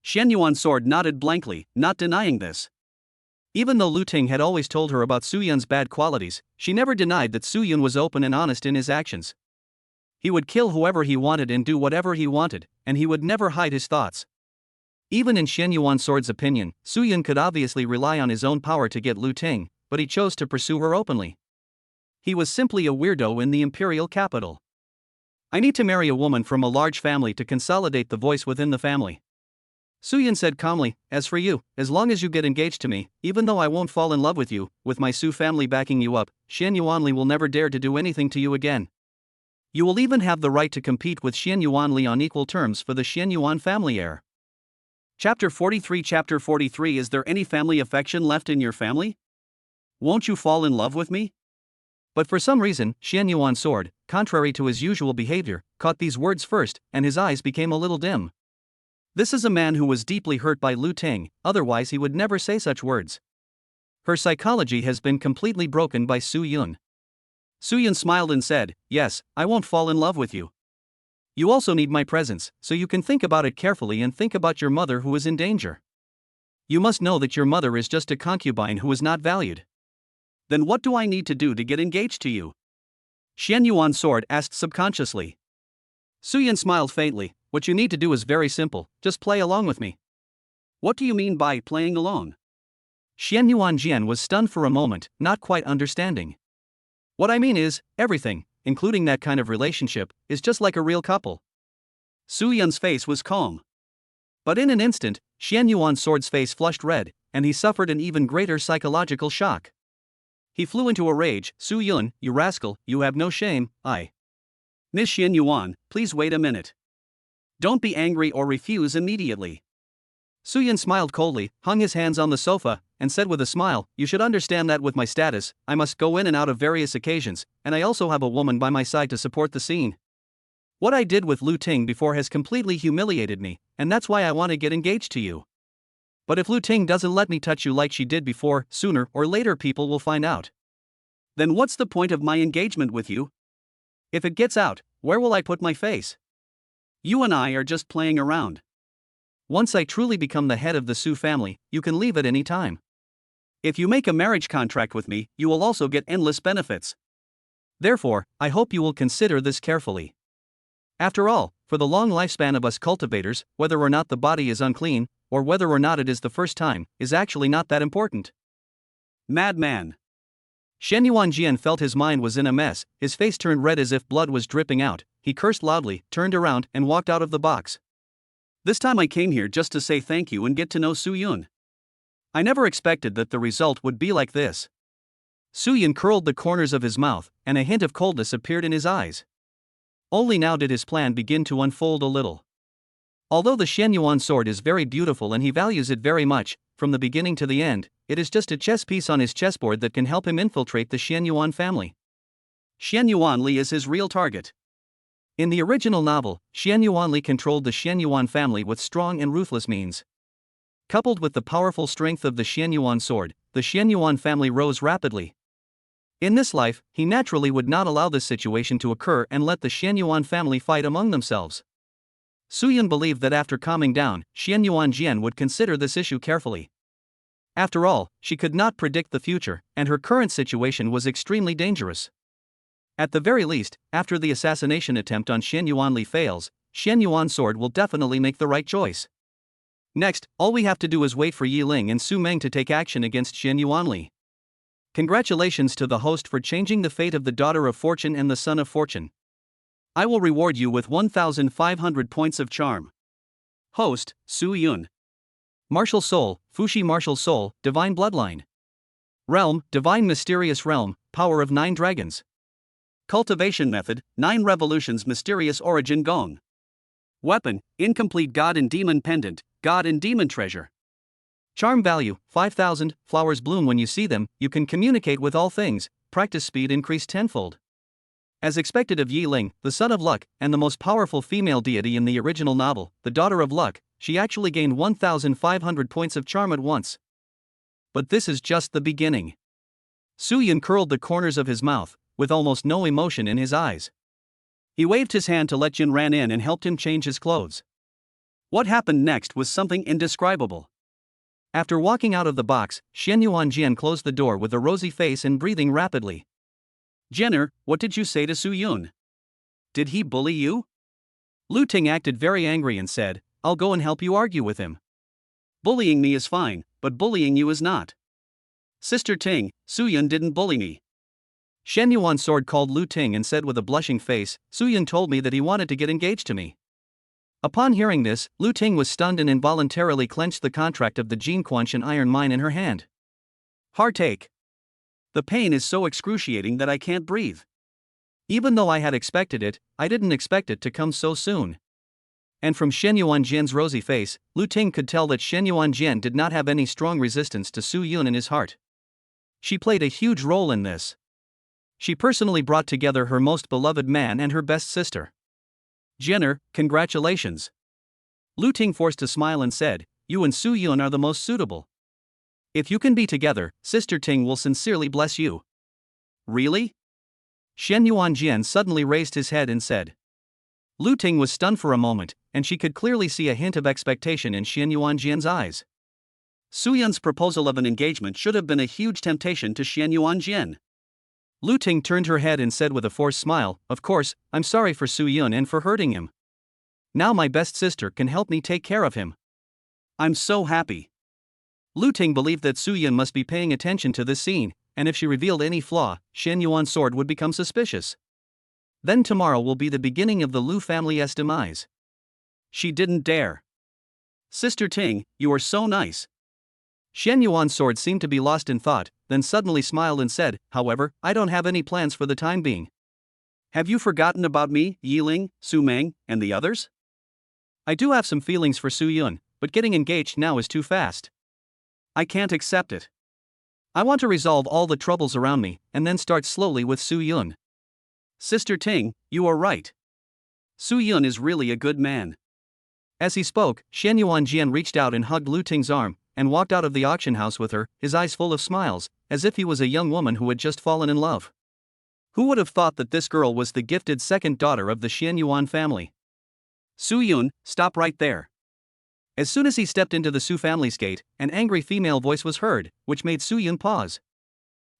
Shen Yuan's sword nodded blankly, not denying this. Even though Lu Ting had always told her about Suyun's bad qualities, she never denied that Suyun was open and honest in his actions. He would kill whoever he wanted and do whatever he wanted, and he would never hide his thoughts. Even in Shen Yuan's sword's opinion, Suyun could obviously rely on his own power to get Lu Ting, but he chose to pursue her openly. He was simply a weirdo in the imperial capital. I need to marry a woman from a large family to consolidate the voice within the family. Suyun said calmly, as for you, as long as you get engaged to me, even though I won't fall in love with you, with my Su family backing you up, Shen Yuanli will never dare to do anything to you again. You will even have the right to compete with Shen Yuanli on equal terms for the Shen Yuan family heir. Chapter 43 Chapter 43 Is there any family affection left in your family? Won't you fall in love with me? But for some reason, Shen Yuan's sword, contrary to his usual behavior, caught these words first, and his eyes became a little dim. This is a man who was deeply hurt by Lu Ting, otherwise he would never say such words. Her psychology has been completely broken by Suyun. Suyun smiled and said, yes, I won't fall in love with you. You also need my presence, so you can think about it carefully and think about your mother who is in danger. You must know that your mother is just a concubine who is not valued. Then what do I need to do to get engaged to you? Shen Yuan's sword asked subconsciously. Suyun smiled faintly, what you need to do is very simple, just play along with me. What do you mean by playing along? Shen Yuanjian was stunned for a moment, not quite understanding. What I mean is, everything, including that kind of relationship, is just like a real couple. Suyun's face was calm. But in an instant, Shen Yuan's sword's face flushed red, and he suffered an even greater psychological shock. He flew into a rage. Su Yun, you rascal, you have no shame. Miss Xian Yuan, please wait a minute. Don't be angry or refuse immediately. Su Yun smiled coldly, hung his hands on the sofa, and said with a smile, you should understand that with my status, I must go in and out of various occasions, and I also have a woman by my side to support the scene. What I did with Lu Ting before has completely humiliated me, and that's why I want to get engaged to you. But if Lu Ting doesn't let me touch you like she did before, sooner or later people will find out. Then what's the point of my engagement with you? If it gets out, where will I put my face? You and I are just playing around. Once I truly become the head of the Su family, you can leave at any time. If you make a marriage contract with me, you will also get endless benefits. Therefore, I hope you will consider this carefully. After all, for the long lifespan of us cultivators, whether or not the body is unclean, or whether or not it is the first time, is actually not that important. Madman. Shen Yuanjian felt his mind was in a mess, his face turned red as if blood was dripping out, he cursed loudly, turned around, and walked out of the box. This time I came here just to say thank you and get to know Su Yun. I never expected that the result would be like this. Su Yun curled the corners of his mouth, and a hint of coldness appeared in his eyes. Only now did his plan begin to unfold a little. Although the Shen Yuan sword is very beautiful and he values it very much, from the beginning to the end, it is just a chess piece on his chessboard that can help him infiltrate the Shen Yuan family. Shen Yuanli is his real target. In the original novel, Shen Yuanli controlled the Shen Yuan family with strong and ruthless means. Coupled with the powerful strength of the Shen Yuan sword, the Shen Yuan family rose rapidly. In this life, he naturally would not allow this situation to occur and let the Shen Yuan family fight among themselves. Su Yun believed that after calming down, Shen Yuanjian would consider this issue carefully. After all, she could not predict the future, and her current situation was extremely dangerous. At the very least, after the assassination attempt on Shen Yuanli fails, Shen Yuan's sword will definitely make the right choice. Next, all we have to do is wait for Yi Ling and Su Meng to take action against Shen Yuanli. Congratulations to the host for changing the fate of the daughter of fortune and the son of fortune. I will reward you with 1,500 points of charm. Host, Su Yun. Martial Soul, Fushi Martial Soul, Divine Bloodline. Realm, Divine Mysterious Realm, Power of 9 Dragons. Cultivation Method, 9 Revolutions Mysterious Origin Gong. Weapon, Incomplete God and Demon Pendant, God and Demon Treasure. Charm Value, 5,000, flowers bloom when you see them, you can communicate with all things, practice speed increased tenfold. As expected of Yi Ling, the son of luck, and the most powerful female deity in the original novel, the daughter of luck, she actually gained 1,500 points of charm at once. But this is just the beginning. Su Yun curled the corners of his mouth, with almost no emotion in his eyes. He waved his hand to let Jin ran in and helped him change his clothes. What happened next was something indescribable. After walking out of the box, Shen Yuanjian closed the door with a rosy face and breathing rapidly. Jenner, what did you say to Su Yun? Did he bully you? Lu Ting acted very angry and said, I'll go and help you argue with him. Bullying me is fine, but bullying you is not. Sister Ting, Su Yun didn't bully me. Shen Yuan's sword called Lu Ting and said with a blushing face, Su Yun told me that he wanted to get engaged to me. Upon hearing this, Lu Ting was stunned and involuntarily clenched the contract of the Jin Quanshan iron mine in her hand. Heartache. The pain is so excruciating that I can't breathe. Even though I had expected it, I didn't expect it to come so soon. And from Shen Yuanjian's rosy face, Lu Ting could tell that Shen Yuanjian did not have any strong resistance to Su Yun in his heart. She played a huge role in this. She personally brought together her most beloved man and her best sister. Jenner, congratulations. Lu Ting forced a smile and said, you and Su Yun are the most suitable. If you can be together, Sister Ting will sincerely bless you. Really? Shen Yuanjian suddenly raised his head and said. Lu Ting was stunned for a moment, and she could clearly see a hint of expectation in Shen Yuanjian's eyes. Su Yun's proposal of an engagement should have been a huge temptation to Shen Yuanjian. Lu Ting turned her head and said with a forced smile, of course, I'm sorry for Su Yun and for hurting him. Now my best sister can help me take care of him. I'm so happy. Lu Ting believed that Su Yun must be paying attention to this scene, and if she revealed any flaw, Shen Yuan's sword would become suspicious. Then tomorrow will be the beginning of the Lu family's demise. She didn't dare. Sister Ting, you are so nice. Shen Yuan's sword seemed to be lost in thought, then suddenly smiled and said, "However, I don't have any plans for the time being." "Have you forgotten about me, Yiling, Su Meng, and the others?" "I do have some feelings for Su Yun, but getting engaged now is too fast. I can't accept it. I want to resolve all the troubles around me, and then start slowly with Su Yun." "Sister Ting, you are right. Su Yun is really a good man." As he spoke, Shen Yuanjian reached out and hugged Lu Ting's arm, and walked out of the auction house with her, his eyes full of smiles, as if he was a young woman who had just fallen in love. Who would have thought that this girl was the gifted second daughter of the Shen Yuan family? "Su Yun, stop right there." As soon as he stepped into the Su family's gate, an angry female voice was heard, which made Su Yun pause.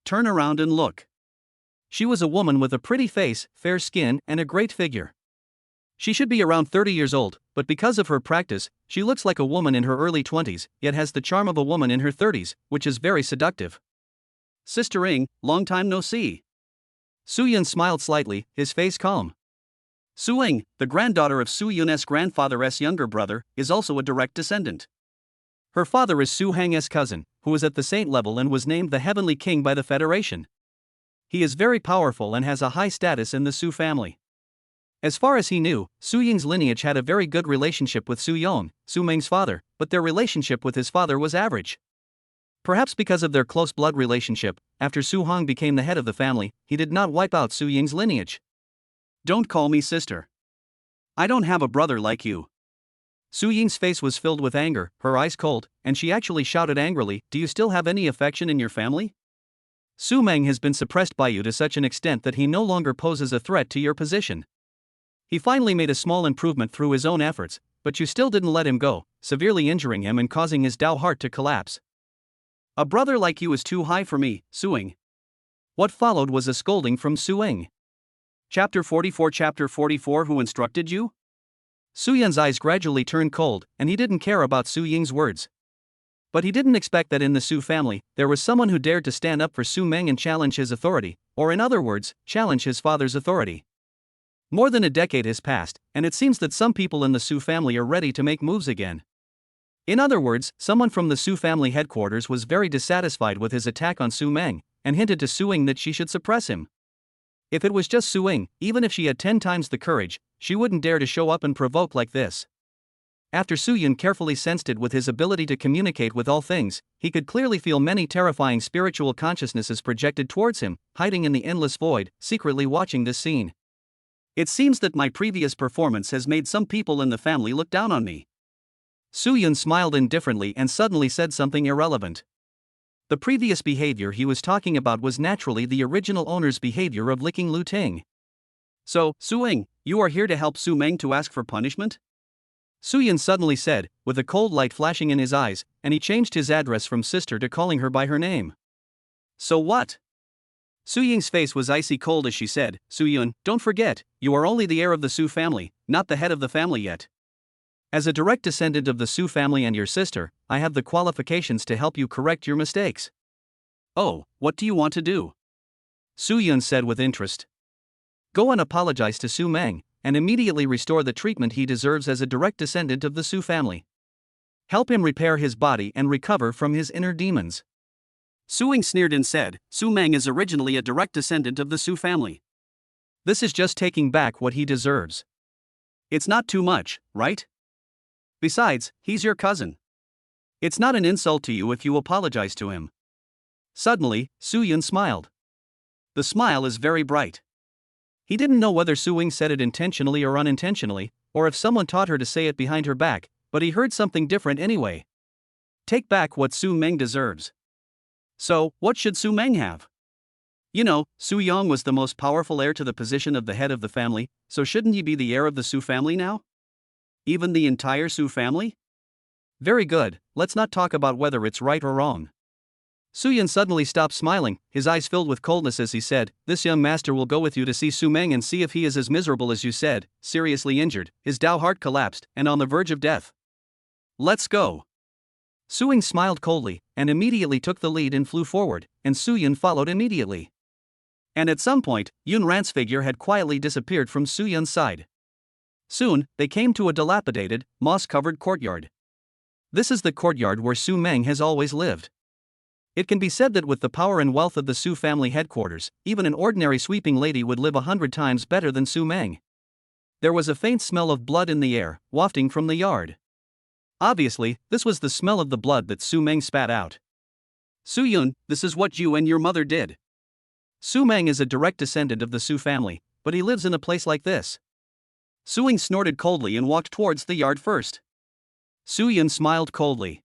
"Turn around and look." She was a woman with a pretty face, fair skin, and a great figure. She should be around 30 years old, but because of her practice, she looks like a woman in her early 20s, yet has the charm of a woman in her 30s, which is very seductive. "Sister Ing, long time no see." Su Yun smiled slightly, his face calm. Su Ing, the granddaughter of Su Yun's grandfather's younger brother, is also a direct descendant. Her father is Su Hang's cousin, who is at the saint level and was named the Heavenly King by the Federation. He is very powerful and has a high status in the Su family. As far as he knew, Su Ying's lineage had a very good relationship with Su Yong, Su Meng's father, but their relationship with his father was average. Perhaps because of their close blood relationship, after Su Hong became the head of the family, he did not wipe out Su Ying's lineage. "Don't call me sister. I don't have a brother like you." Su Ying's face was filled with anger, her eyes cold, and she actually shouted angrily, "Do you still have any affection in your family? Su Meng has been suppressed by you to such an extent that he no longer poses a threat to your position. He finally made a small improvement through his own efforts, but you still didn't let him go, severely injuring him and causing his Dao heart to collapse. A brother like you is too high for me, Su Ing." What followed was a scolding from Su Ing. Chapter 44. Who instructed you? Su Yun's eyes gradually turned cold, and he didn't care about Su Ying's words. But he didn't expect that in the Su family, there was someone who dared to stand up for Su Meng and challenge his authority, or in other words, challenge his father's authority. More than a decade has passed, and it seems that some people in the Su family are ready to make moves again. In other words, someone from the Su family headquarters was very dissatisfied with his attack on Su Meng, and hinted to Su Ing that she should suppress him. If it was just Su Ing, even if she had 10 times the courage, she wouldn't dare to show up and provoke like this. After Su Yun carefully sensed it with his ability to communicate with all things, he could clearly feel many terrifying spiritual consciousnesses projected towards him, hiding in the endless void, secretly watching this scene. It seems that my previous performance has made some people in the family look down on me. Su Yun smiled indifferently and suddenly said something irrelevant. The previous behavior he was talking about was naturally the original owner's behavior of licking Lu Ting. "So, Su Ing, you are here to help Su Meng to ask for punishment?" Su Yun suddenly said, with a cold light flashing in his eyes, and he changed his address from sister to calling her by her name. "So what?" Su Ying's face was icy cold as she said, "Su Yun, don't forget, you are only the heir of the Su family, not the head of the family yet. As a direct descendant of the Su family and your sister, I have the qualifications to help you correct your mistakes." "Oh, what do you want to do?" Su Yun said with interest. "Go and apologize to Su Meng, and immediately restore the treatment he deserves as a direct descendant of the Su family. Help him repair his body and recover from his inner demons." Su Ing sneered and said, "Su Meng is originally a direct descendant of the Su family. This is just taking back what he deserves. It's not too much, right? Besides, he's your cousin. It's not an insult to you if you apologize to him." Suddenly, Su Yun smiled. The smile is very bright. He didn't know whether Su Ing said it intentionally or unintentionally, or if someone taught her to say it behind her back, but he heard something different anyway. Take back what Su Meng deserves. So, what should Su Meng have? You know, Su Yong was the most powerful heir to the position of the head of the family, so shouldn't he be the heir of the Su family now? Even the entire Su family? Very good, let's not talk about whether it's right or wrong. Su Yun suddenly stopped smiling, his eyes filled with coldness as he said, "This young master will go with you to see Su Meng and see if he is as miserable as you said, seriously injured, his Dao heart collapsed, and on the verge of death. Let's go." Su Ing smiled coldly, and immediately took the lead and flew forward, and Su Yun followed immediately. And at some point, Yun Ran's figure had quietly disappeared from Su Yun's side. Soon, they came to a dilapidated, moss-covered courtyard. This is the courtyard where Su Meng has always lived. It can be said that with the power and wealth of the Su family headquarters, even an ordinary sweeping lady would live 100 times better than Su Meng. There was a faint smell of blood in the air, wafting from the yard. Obviously, this was the smell of the blood that Su Meng spat out. Su Yun, this is what you and your mother did. Su Meng is a direct descendant of the Su family, but he lives in a place like this. Su Ying snorted coldly and walked towards the yard first. Su Yun smiled coldly.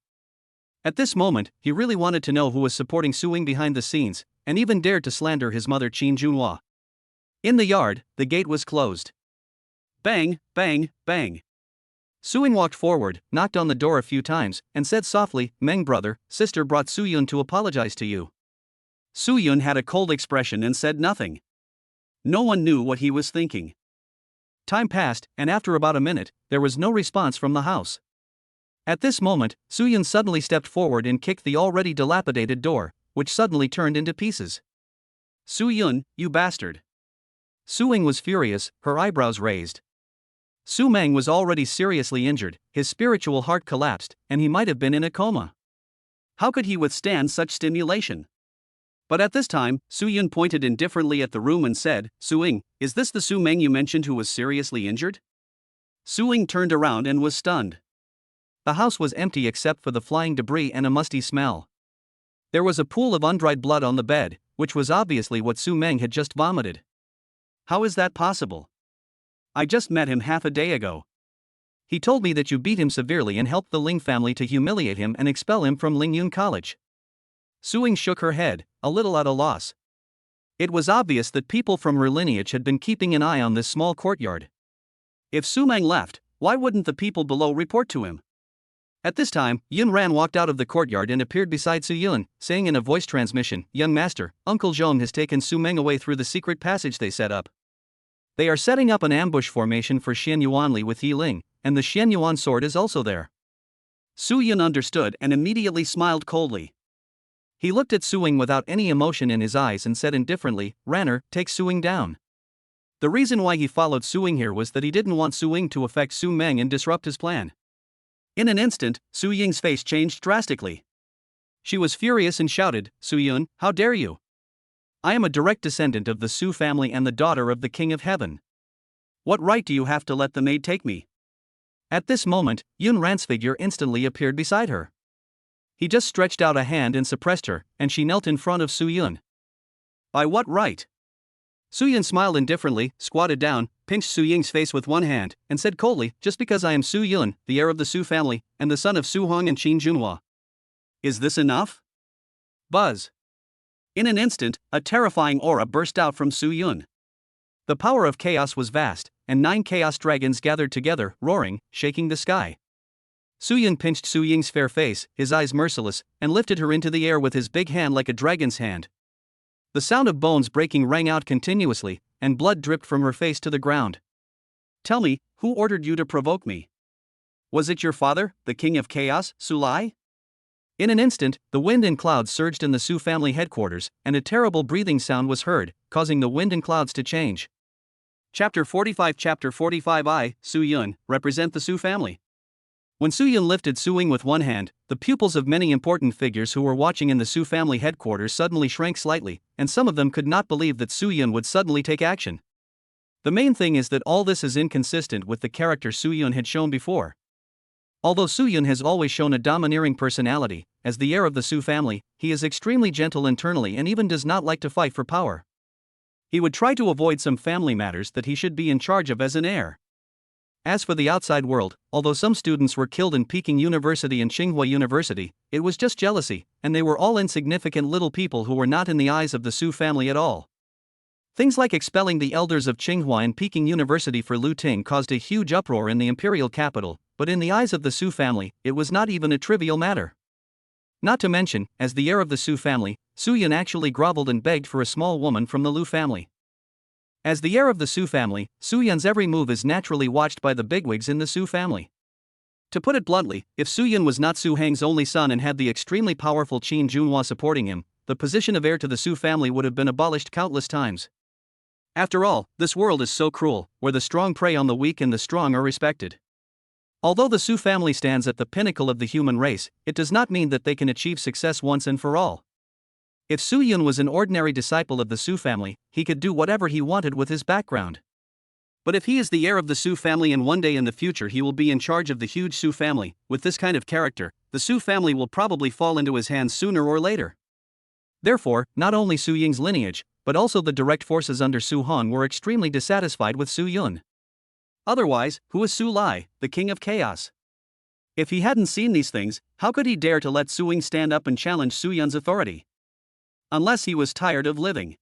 At this moment, he really wanted to know who was supporting Su Ying behind the scenes, and even dared to slander his mother Qin Junhua. In the yard, the gate was closed. Bang, bang, bang. Su Ying walked forward, knocked on the door a few times, and said softly, Meng brother, sister brought Su Yun to apologize to you. Su Yun had a cold expression and said nothing. No one knew what he was thinking. Time passed, and after about a minute, there was no response from the house. At this moment, Su Yun suddenly stepped forward and kicked the already dilapidated door, which suddenly turned into pieces. Su Yun, you bastard. Su Ying was furious, her eyebrows raised. Su Meng was already seriously injured, his spiritual heart collapsed, and he might have been in a coma. How could he withstand such stimulation? But at this time, Su Yun pointed indifferently at the room and said, Su Ying, is this the Su Meng you mentioned who was seriously injured? Su Ying turned around and was stunned. The house was empty except for the flying debris and a musty smell. There was a pool of undried blood on the bed, which was obviously what Su Meng had just vomited. How is that possible? I just met him half a day ago. He told me that you beat him severely and helped the Ling family to humiliate him and expel him from Lingyun College. Su Ying shook her head, a little at a loss. It was obvious that people from her lineage had been keeping an eye on this small courtyard. If Su Meng left, why wouldn't the people below report to him? At this time, Yun Ran walked out of the courtyard and appeared beside Su Yun, saying in a voice transmission, Young master, Uncle Zhong has taken Su Meng away through the secret passage they set up. They are setting up an ambush formation for Xian Yuanli with Yi Ling, and the Xian Yuan sword is also there. Su Yun understood and immediately smiled coldly. He looked at Su Ying without any emotion in his eyes and said indifferently, Ranner, take Su Ying down. The reason why he followed Su Ying here was that he didn't want Su Ying to affect Su Meng and disrupt his plan. In an instant, Su Ying's face changed drastically. She was furious and shouted, Su Yun, how dare you? I am a direct descendant of the Su family and the daughter of the King of Heaven. What right do you have to let the maid take me? At this moment, Yun Ran's figure instantly appeared beside her. He just stretched out a hand and suppressed her, and she knelt in front of Su Yun. By what right? Su Yun smiled indifferently, squatted down, pinched Su Ying's face with one hand, and said coldly, just because I am Su Yun, the heir of the Su family, and the son of Su Hong and Qin Junhua. Is this enough? Buzz. In an instant, a terrifying aura burst out from Su Yun. The power of chaos was vast, and 9 chaos dragons gathered together, roaring, shaking the sky. Su Yun pinched Su Ying's fair face, his eyes merciless, and lifted her into the air with his big hand like a dragon's hand. The sound of bones breaking rang out continuously, and blood dripped from her face to the ground. Tell me, who ordered you to provoke me? Was it your father, the king of chaos, Su Lai? In an instant, the wind and clouds surged in the Su family headquarters, and a terrible breathing sound was heard, causing the wind and clouds to change. Chapter 45 I, Su Yun, represent the Su family. When Su Yun lifted Su Ying with one hand, the pupils of many important figures who were watching in the Su family headquarters suddenly shrank slightly, and some of them could not believe that Su Yun would suddenly take action. The main thing is that all this is inconsistent with the character Su Yun had shown before. Although Su Yun has always shown a domineering personality, as the heir of the Su family, he is extremely gentle internally and even does not like to fight for power. He would try to avoid some family matters that he should be in charge of as an heir. As for the outside world, although some students were killed in Peking University and Tsinghua University, it was just jealousy, and they were all insignificant little people who were not in the eyes of the Su family at all. Things like expelling the elders of Tsinghua and Peking University for looting caused a huge uproar in the imperial capital, but in the eyes of the Su family, it was not even a trivial matter. Not to mention, as the heir of the Su family, Su Yun actually groveled and begged for a small woman from the Lu family. As the heir of the Su family, Su Yun's every move is naturally watched by the bigwigs in the Su family. To put it bluntly, if Su Yun was not Su Hang's only son and had the extremely powerful Qin Junhua supporting him, the position of heir to the Su family would have been abolished countless times. After all, this world is so cruel, where the strong prey on the weak and the strong are respected. Although the Su family stands at the pinnacle of the human race, it does not mean that they can achieve success once and for all. If Su Yun was an ordinary disciple of the Su family, he could do whatever he wanted with his background. But if he is the heir of the Su family and one day in the future he will be in charge of the huge Su family, with this kind of character, the Su family will probably fall into his hands sooner or later. Therefore, not only Su Ying's lineage, but also the direct forces under Su Han were extremely dissatisfied with Su Yun. Otherwise, who is Su Lai, the king of chaos? If he hadn't seen these things, how could he dare to let Su Ying stand up and challenge Su Yun's authority? Unless he was tired of living.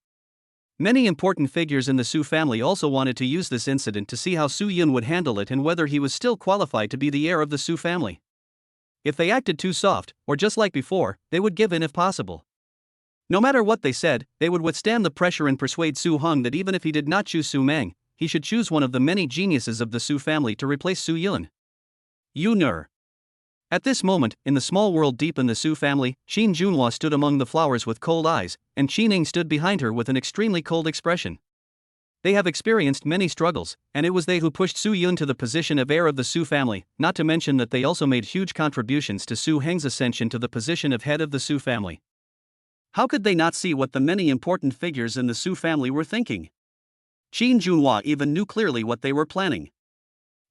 Many important figures in the Su family also wanted to use this incident to see how Su Yun would handle it and whether he was still qualified to be the heir of the Su family. If they acted too soft, or just like before, they would give in if possible. No matter what they said, they would withstand the pressure and persuade Su Hong that even if he did not choose Su Meng, he should choose one of the many geniuses of the Su family to replace Su Yun. Yu Nur. At this moment, in the small world deep in the Su family, Qin Junhua stood among the flowers with cold eyes, and Qin Ning stood behind her with an extremely cold expression. They have experienced many struggles, and it was they who pushed Su Yun to the position of heir of the Su family, not to mention that they also made huge contributions to Su Heng's ascension to the position of head of the Su family. How could they not see what the many important figures in the Su family were thinking? Qin Junhua even knew clearly what they were planning.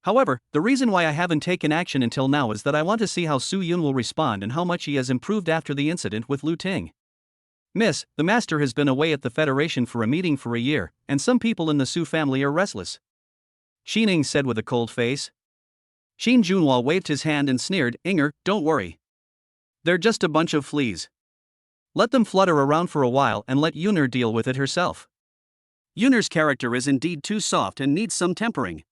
However, the reason why I haven't taken action until now is that I want to see how Su Yun will respond and how much he has improved after the incident with Lu Ting. Miss, the master has been away at the Federation for a meeting for a year, and some people in the Su family are restless. Qin Ning said with a cold face. Qin Junhua waved his hand and sneered, Inger, don't worry. They're just a bunch of fleas. Let them flutter around for a while and let Yunur deal with it herself. Yunur's character is indeed too soft and needs some tempering.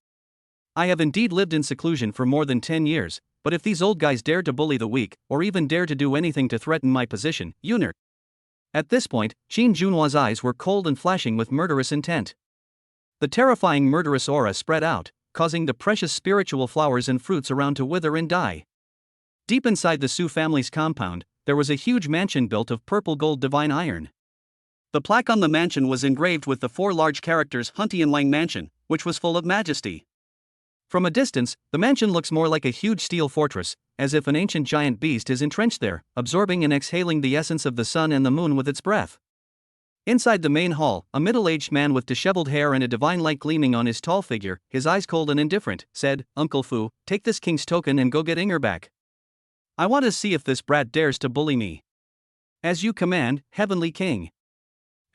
I have indeed lived in seclusion for more than 10 years, but if these old guys dare to bully the weak, or even dare to do anything to threaten my position, Yunur. At this point, Qin Junhua's eyes were cold and flashing with murderous intent. The terrifying murderous aura spread out, causing the precious spiritual flowers and fruits around to wither and die. Deep inside the Su family's compound, there was a huge mansion built of purple gold divine iron. The plaque on the mansion was engraved with the 4 large characters Huntian Lang Mansion, which was full of majesty. From a distance, the mansion looks more like a huge steel fortress, as if an ancient giant beast is entrenched there, absorbing and exhaling the essence of the sun and the moon with its breath. Inside the main hall, a middle-aged man with disheveled hair and a divine light gleaming on his tall figure, his eyes cold and indifferent, said, Uncle Fu, take this king's token and go get Inger back. I want to see if this brat dares to bully me. As you command, Heavenly King.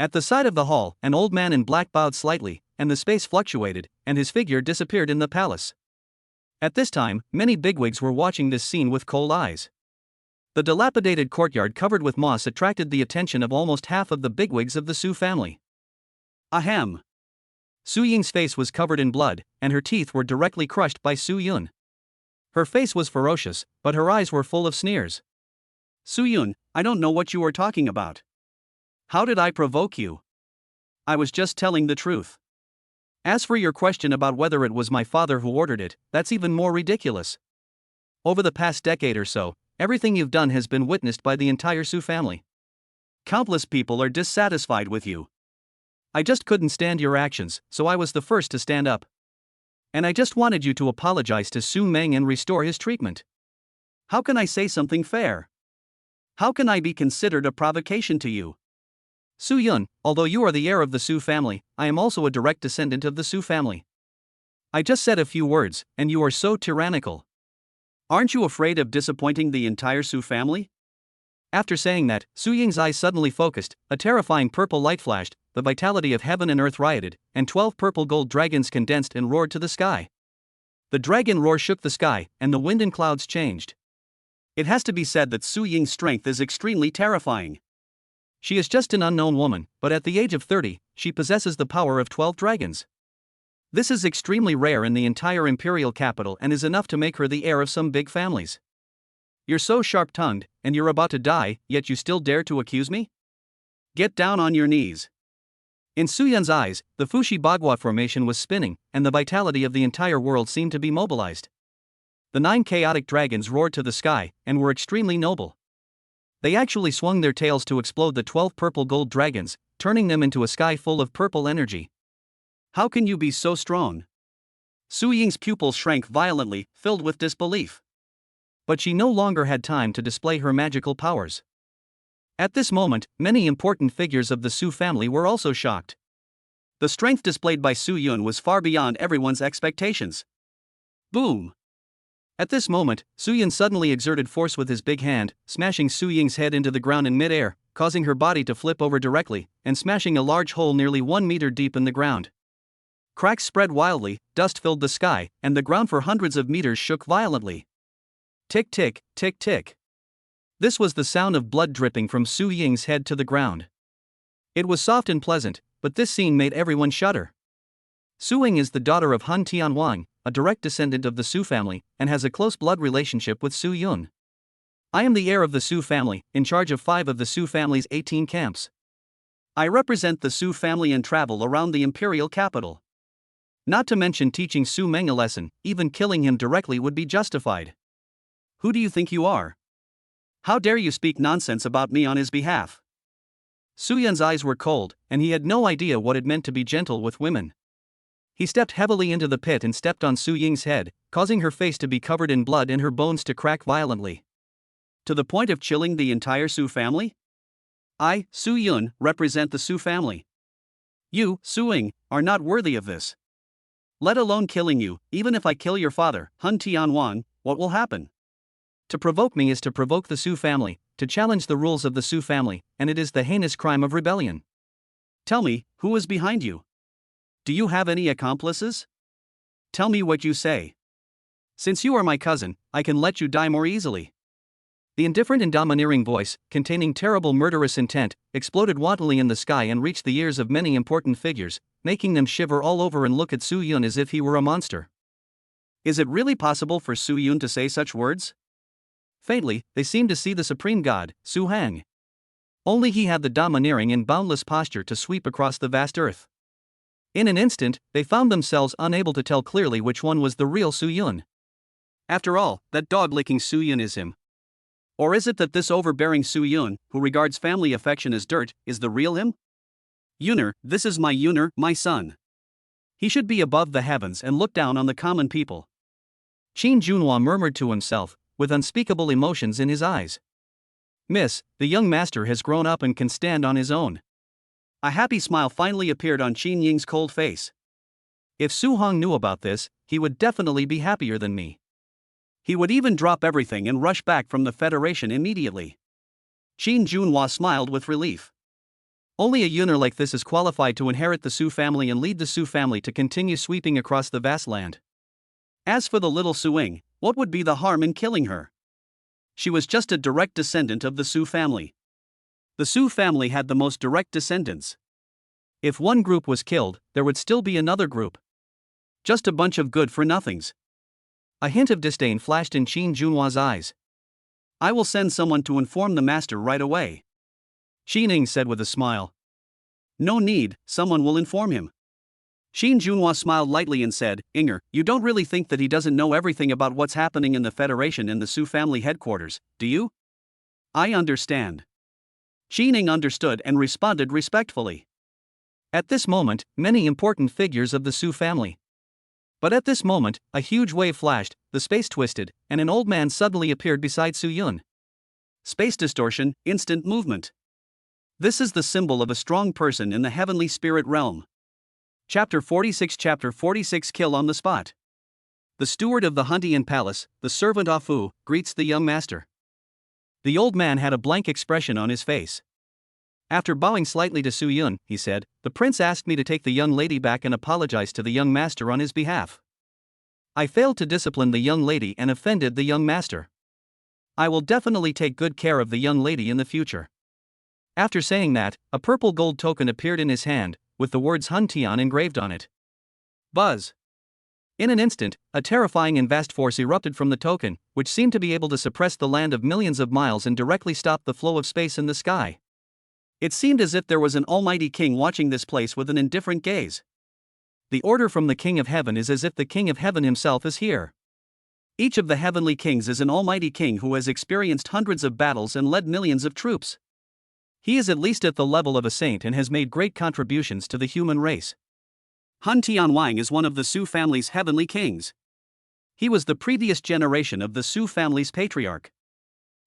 At the side of the hall, an old man in black bowed slightly, and the space fluctuated, and his figure disappeared in the palace. At this time, many bigwigs were watching this scene with cold eyes. The dilapidated courtyard covered with moss attracted the attention of almost half of the bigwigs of the Su family. Ahem. Su Ying's face was covered in blood, and her teeth were directly crushed by Su Yun. Her face was ferocious, but her eyes were full of sneers. Su Yun, I don't know what you are talking about. How did I provoke you? I was just telling the truth. As for your question about whether it was my father who ordered it, that's even more ridiculous. Over the past decade or so, everything you've done has been witnessed by the entire Su family. Countless people are dissatisfied with you. I just couldn't stand your actions, so I was the first to stand up. And I just wanted you to apologize to Su Meng and restore his treatment. How can I say something fair? How can I be considered a provocation to you? Su Yun, although you are the heir of the Su family, I am also a direct descendant of the Su family. I just said a few words, and you are so tyrannical. Aren't you afraid of disappointing the entire Su family? After saying that, Su Ying's eyes suddenly focused, a terrifying purple light flashed, the vitality of heaven and earth rioted, and 12 purple gold dragons condensed and roared to the sky. The dragon roar shook the sky, and the wind and clouds changed. It has to be said that Su Ying's strength is extremely terrifying. She is just an unknown woman, but at the age of 30, she possesses the power of 12 dragons. This is extremely rare in the entire imperial capital and is enough to make her the heir of some big families. You're so sharp-tongued, and you're about to die, yet you still dare to accuse me? Get down on your knees. In Su Yun's eyes, the Fushi Bagua formation was spinning, and the vitality of the entire world seemed to be mobilized. The 9 chaotic dragons roared to the sky, and were extremely noble. They actually swung their tails to explode the 12 purple gold dragons, turning them into a sky full of purple energy. How can you be so strong? Su Ying's pupils shrank violently, filled with disbelief. But she no longer had time to display her magical powers. At this moment, many important figures of the Su family were also shocked. The strength displayed by Su Yun was far beyond everyone's expectations. Boom! At this moment, Su Yun suddenly exerted force with his big hand, smashing Su Ying's head into the ground in midair, causing her body to flip over directly, and smashing a large hole nearly 1 meter deep in the ground. Cracks spread wildly, dust filled the sky, and the ground for hundreds of meters shook violently. Tick tick, tick tick. This was the sound of blood dripping from Su Ying's head to the ground. It was soft and pleasant, but this scene made everyone shudder. Su Ying is the daughter of Han Tianwang, a direct descendant of the Su family, and has a close blood relationship with Su Yun. I am the heir of the Su family, in charge of 5 of the Su family's 18 camps. I represent the Su family and travel around the imperial capital. Not to mention teaching Su Meng a lesson, even killing him directly would be justified. Who do you think you are? How dare you speak nonsense about me on his behalf? Su Yun's eyes were cold, and he had no idea what it meant to be gentle with women. He stepped heavily into the pit and stepped on Su Ying's head, causing her face to be covered in blood and her bones to crack violently. To the point of chilling the entire Su family? I, Su Yun, represent the Su family. You, Su Ying, are not worthy of this. Let alone killing you, even if I kill your father, Han Tianwang, what will happen? To provoke me is to provoke the Su family, to challenge the rules of the Su family, and it is the heinous crime of rebellion. Tell me, who is behind you? Do you have any accomplices? Tell me what you say. Since you are my cousin, I can let you die more easily. The indifferent and domineering voice, containing terrible murderous intent, exploded wantonly in the sky and reached the ears of many important figures, making them shiver all over and look at Su Yun as if he were a monster. Is it really possible for Su Yun to say such words? Faintly, they seemed to see the supreme god, Su Hang. Only he had the domineering and boundless posture to sweep across the vast earth. In an instant, they found themselves unable to tell clearly which one was the real Su Yun. After all, that dog-licking Su Yun is him. Or is it that this overbearing Su Yun, who regards family affection as dirt, is the real him? Yuner, this is my Yuner, my son. He should be above the heavens and look down on the common people. Qin Junhua murmured to himself, with unspeakable emotions in his eyes. Miss, the young master has grown up and can stand on his own. A happy smile finally appeared on Qin Ying's cold face. If Su Hong knew about this, he would definitely be happier than me. He would even drop everything and rush back from the Federation immediately. Qin Junhua smiled with relief. Only a Yuner like this is qualified to inherit the Su family and lead the Su family to continue sweeping across the vast land. As for the little Su Ying, what would be the harm in killing her? She was just a direct descendant of the Su family. The Su family had the most direct descendants. If one group was killed, there would still be another group. Just a bunch of good-for-nothings. A hint of disdain flashed in Qin Junhua's eyes. I will send someone to inform the master right away. Qin Ying said with a smile. No need, someone will inform him. Qin Junhua smiled lightly and said, Inger, you don't really think that he doesn't know everything about what's happening in the Federation and the Su family headquarters, do you? I understand. Qin Ying understood and responded respectfully. At this moment, many important figures of the Su family. But at this moment, a huge wave flashed, the space twisted, and an old man suddenly appeared beside Su Yun. Space distortion, instant movement. This is the symbol of a strong person in the heavenly spirit realm. Chapter 46 Kill on the spot. The steward of the Huntian Palace, the servant Afu, greets the young master. The old man had a blank expression on his face. After bowing slightly to Su Yun, he said, the prince asked me to take the young lady back and apologize to the young master on his behalf. I failed to discipline the young lady and offended the young master. I will definitely take good care of the young lady in the future. After saying that, a purple gold token appeared in his hand, with the words Hun Tian engraved on it. Buzz. In an instant, a terrifying and vast force erupted from the token, which seemed to be able to suppress the land of millions of miles and directly stop the flow of space in the sky. It seemed as if there was an almighty king watching this place with an indifferent gaze. The order from the King of Heaven is as if the King of Heaven himself is here. Each of the heavenly kings is an almighty king who has experienced hundreds of battles and led millions of troops. He is at least at the level of a saint and has made great contributions to the human race. Han Tianwang is one of the Su family's heavenly kings. He was the previous generation of the Su family's patriarch.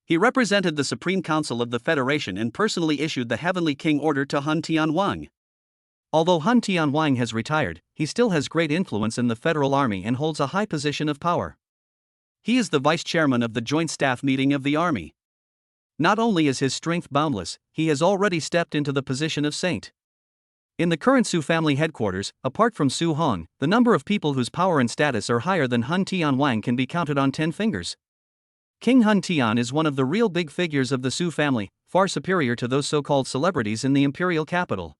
He represented the Supreme Council of the Federation and personally issued the Heavenly King order to Hun Tianwang. Although Hun Tianwang has retired, he still has great influence in the Federal Army and holds a high position of power. He is the vice chairman of the Joint Staff Meeting of the Army. Not only is his strength boundless, he has already stepped into the position of saint. In the current Su family headquarters, apart from Su Hong, the number of people whose power and status are higher than Hun Tianwang can be counted on 10 fingers. King Hun Tian is one of the real big figures of the Su family, far superior to those so-called celebrities in the imperial capital.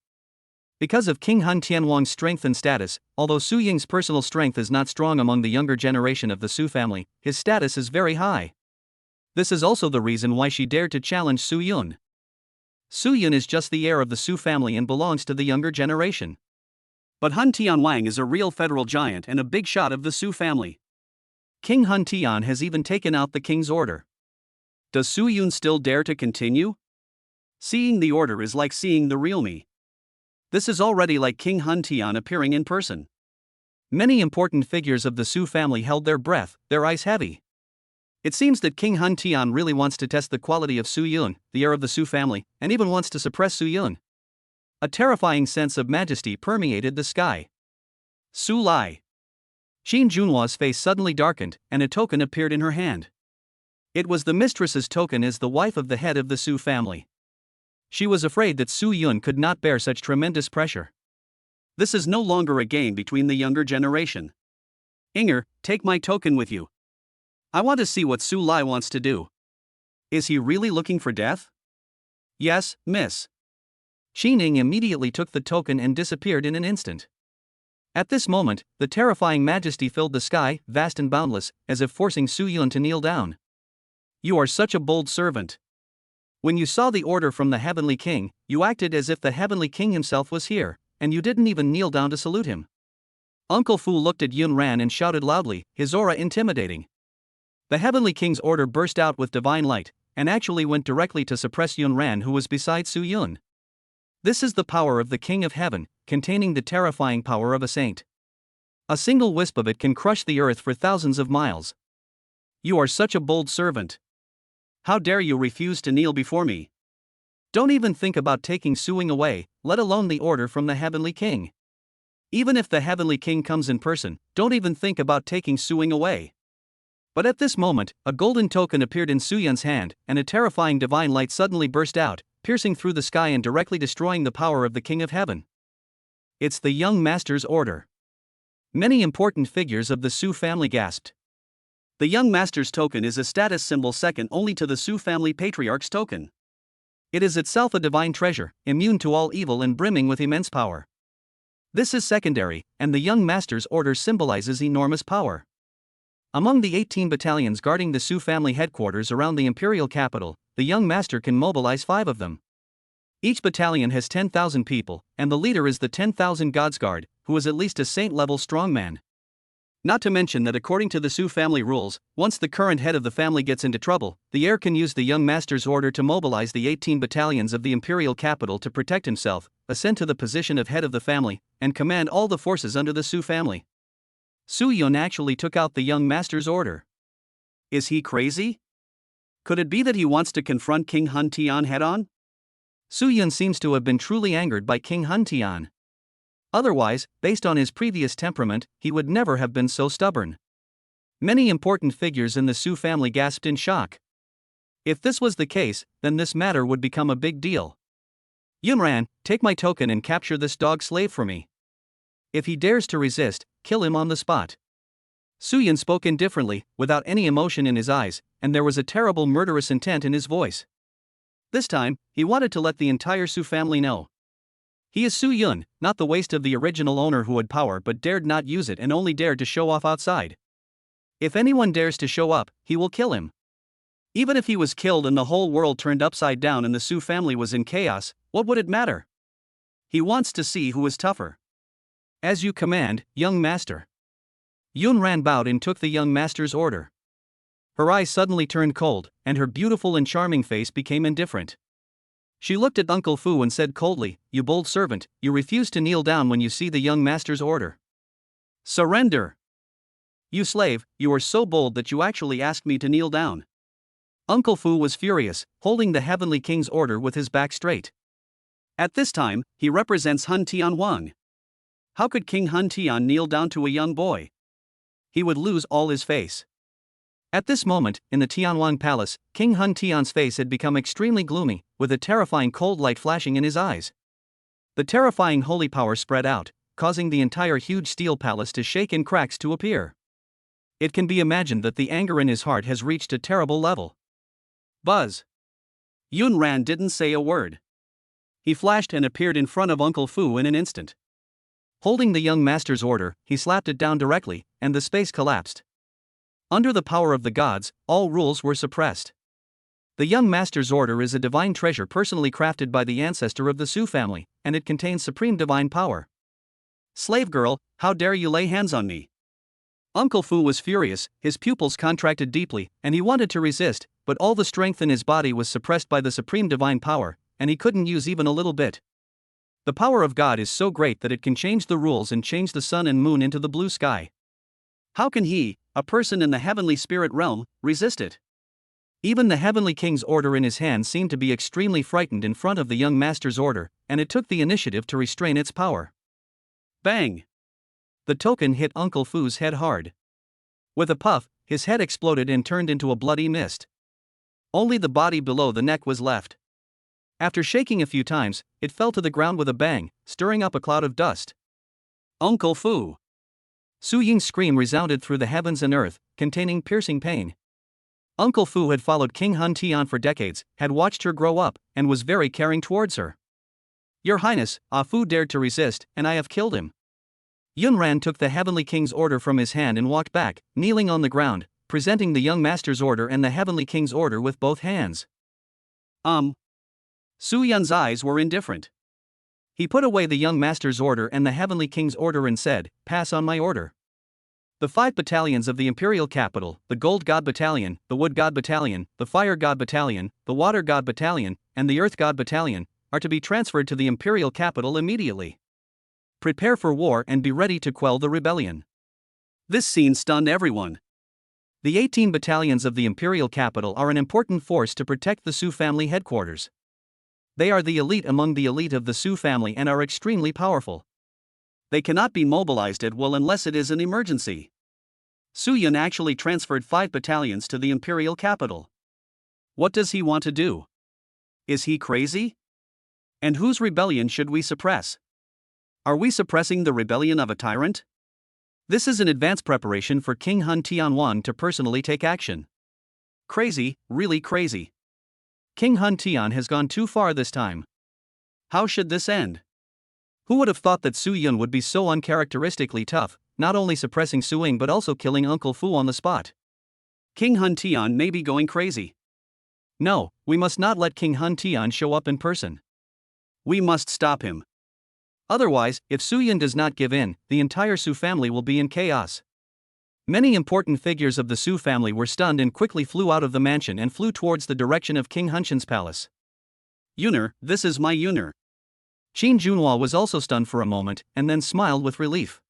Because of King Hun Tianwang's strength and status, although Su Ying's personal strength is not strong among the younger generation of the Su family, his status is very high. This is also the reason why she dared to challenge Su Yun. Su Yun is just the heir of the Su family and belongs to the younger generation. But Hun Tianwang is a real federal giant and a big shot of the Su family. King Hun Tian has even taken out the king's order. Does Su Yun still dare to continue? Seeing the order is like seeing the real me. This is already like King Hun Tian appearing in person. Many important figures of the Su family held their breath, their eyes heavy. It seems that King Hun Tian really wants to test the quality of Su Yun, the heir of the Su family, and even wants to suppress Su Yun. A terrifying sense of majesty permeated the sky. Su Lai. Qin Junhua's face suddenly darkened, and a token appeared in her hand. It was the mistress's token as the wife of the head of the Su family. She was afraid that Su Yun could not bear such tremendous pressure. This is no longer a game between the younger generation. Inger, take my token with you. I want to see what Su Lai wants to do. Is he really looking for death? Yes, miss. Qin Ning immediately took the token and disappeared in an instant. At this moment, the terrifying majesty filled the sky, vast and boundless, as if forcing Su Yun to kneel down. You are such a bold servant. When you saw the order from the Heavenly King, you acted as if the Heavenly King himself was here, and you didn't even kneel down to salute him. Uncle Fu looked at Yun Ran and shouted loudly, his aura intimidating. The Heavenly King's order burst out with divine light, and actually went directly to suppress Yun Ran, who was beside Su Yun. This is the power of the King of Heaven, containing the terrifying power of a saint. A single wisp of it can crush the earth for thousands of miles. You are such a bold servant. How dare you refuse to kneel before me? Don't even think about taking Su Ying away, let alone the order from the Heavenly King. Even if the Heavenly King comes in person, don't even think about taking Su Ying away. But at this moment, a golden token appeared in Su Yun's hand, and a terrifying divine light suddenly burst out, piercing through the sky and directly destroying the power of the King of Heaven. It's the young master's order. Many important figures of the Su family gasped. The young master's token is a status symbol second only to the Su family patriarch's token. It is itself a divine treasure, immune to all evil and brimming with immense power. This is secondary, and the young master's order symbolizes enormous power. Among the 18 battalions guarding the Su family headquarters around the imperial capital, the young master can mobilize 5 of them. Each battalion has 10,000 people, and the leader is the 10,000 Gods Guard, who is at least a saint-level strongman. Not to mention that according to the Su family rules, once the current head of the family gets into trouble, the heir can use the young master's order to mobilize the 18 battalions of the imperial capital to protect himself, ascend to the position of head of the family, and command all the forces under the Su family. Su Yun actually took out the young master's order. Is he crazy? Could it be that he wants to confront King Hun Tian head-on? Su Yun seems to have been truly angered by King Hun Tian. Otherwise, based on his previous temperament, he would never have been so stubborn. Many important figures in the Su family gasped in shock. If this was the case, then this matter would become a big deal. Yunran, take my token and capture this dog slave for me. If he dares to resist, kill him on the spot. Su Yun spoke indifferently, without any emotion in his eyes, and there was a terrible murderous intent in his voice. This time, he wanted to let the entire Su family know. He is Su Yun, not the waste of the original owner who had power but dared not use it and only dared to show off outside. If anyone dares to show up, he will kill him. Even if he was killed and the whole world turned upside down and the Su family was in chaos, what would it matter? He wants to see who is tougher. As you command, young master. Yun Ran bowed and took the young master's order. Her eyes suddenly turned cold, and her beautiful and charming face became indifferent. She looked at Uncle Fu and said coldly, "You bold servant, you refuse to kneel down when you see the young master's order. Surrender! You slave, you are so bold that you actually asked me to kneel down. Uncle Fu was furious, holding the Heavenly King's order with his back straight. At this time, he represents Hun Tianwang. How could King Hun Tian kneel down to a young boy? He would lose all his face. At this moment, in the Tianwang Palace, King Hun Tian's face had become extremely gloomy, with a terrifying cold light flashing in his eyes. The terrifying holy power spread out, causing the entire huge steel palace to shake and cracks to appear. It can be imagined that the anger in his heart has reached a terrible level. Buzz! Yun Ran didn't say a word. He flashed and appeared in front of Uncle Fu in an instant. Holding the young master's order, he slapped it down directly, and the space collapsed. Under the power of the gods, all rules were suppressed. The young master's order is a divine treasure personally crafted by the ancestor of the Su family, and it contains supreme divine power. Slave girl, how dare you lay hands on me? Uncle Fu was furious, his pupils contracted deeply, and he wanted to resist, but all the strength in his body was suppressed by the supreme divine power, and he couldn't use even a little bit. The power of God is so great that it can change the rules and change the sun and moon into the blue sky. How can he, a person in the heavenly spirit realm, resist it? Even the Heavenly King's order in his hand seemed to be extremely frightened in front of the young master's order, and it took the initiative to restrain its power. Bang! The token hit Uncle Fu's head hard. With a puff, his head exploded and turned into a bloody mist. Only the body below the neck was left. After shaking a few times, it fell to the ground with a bang, stirring up a cloud of dust. Uncle Fu! Su Ying's scream resounded through the heavens and earth, containing piercing pain. Uncle Fu had followed King Hun Tian for decades, had watched her grow up, and was very caring towards her. Your Highness, Ah Fu dared to resist, and I have killed him. Yun Ran took the Heavenly King's order from his hand and walked back, kneeling on the ground, presenting the young master's order and the Heavenly King's order with both hands. Su Yun's eyes were indifferent. He put away the young master's order and the Heavenly King's order and said, "Pass on my order." The 5 battalions of the Imperial Capital, the Gold God Battalion, the Wood God Battalion, the Fire God Battalion, the Water God Battalion, and the Earth God Battalion, are to be transferred to the Imperial Capital immediately. Prepare for war and be ready to quell the rebellion. This scene stunned everyone. The 18 battalions of the Imperial Capital are an important force to protect the Su family headquarters. They are the elite among the elite of the Su family and are extremely powerful. They cannot be mobilized at will unless it is an emergency. Su Yun actually transferred 5 battalions to the Imperial Capital. What does he want to do? Is he crazy? And whose rebellion should we suppress? Are we suppressing the rebellion of a tyrant? This is an advance preparation for King Hun Tianwang to personally take action. Crazy, really crazy. King Hun Tian has gone too far this time. How should this end? Who would have thought that Su Yun would be so uncharacteristically tough, not only suppressing Su Ying but also killing Uncle Fu on the spot? King Hun Tian may be going crazy. No, we must not let King Hun Tian show up in person. We must stop him. Otherwise, if Su Yun does not give in, the entire Su family will be in chaos. Many important figures of the Su family were stunned and quickly flew out of the mansion and flew towards the direction of King Hunshan's palace. Yuner, this is my Yuner. Qin Junhua was also stunned for a moment, and then smiled with relief.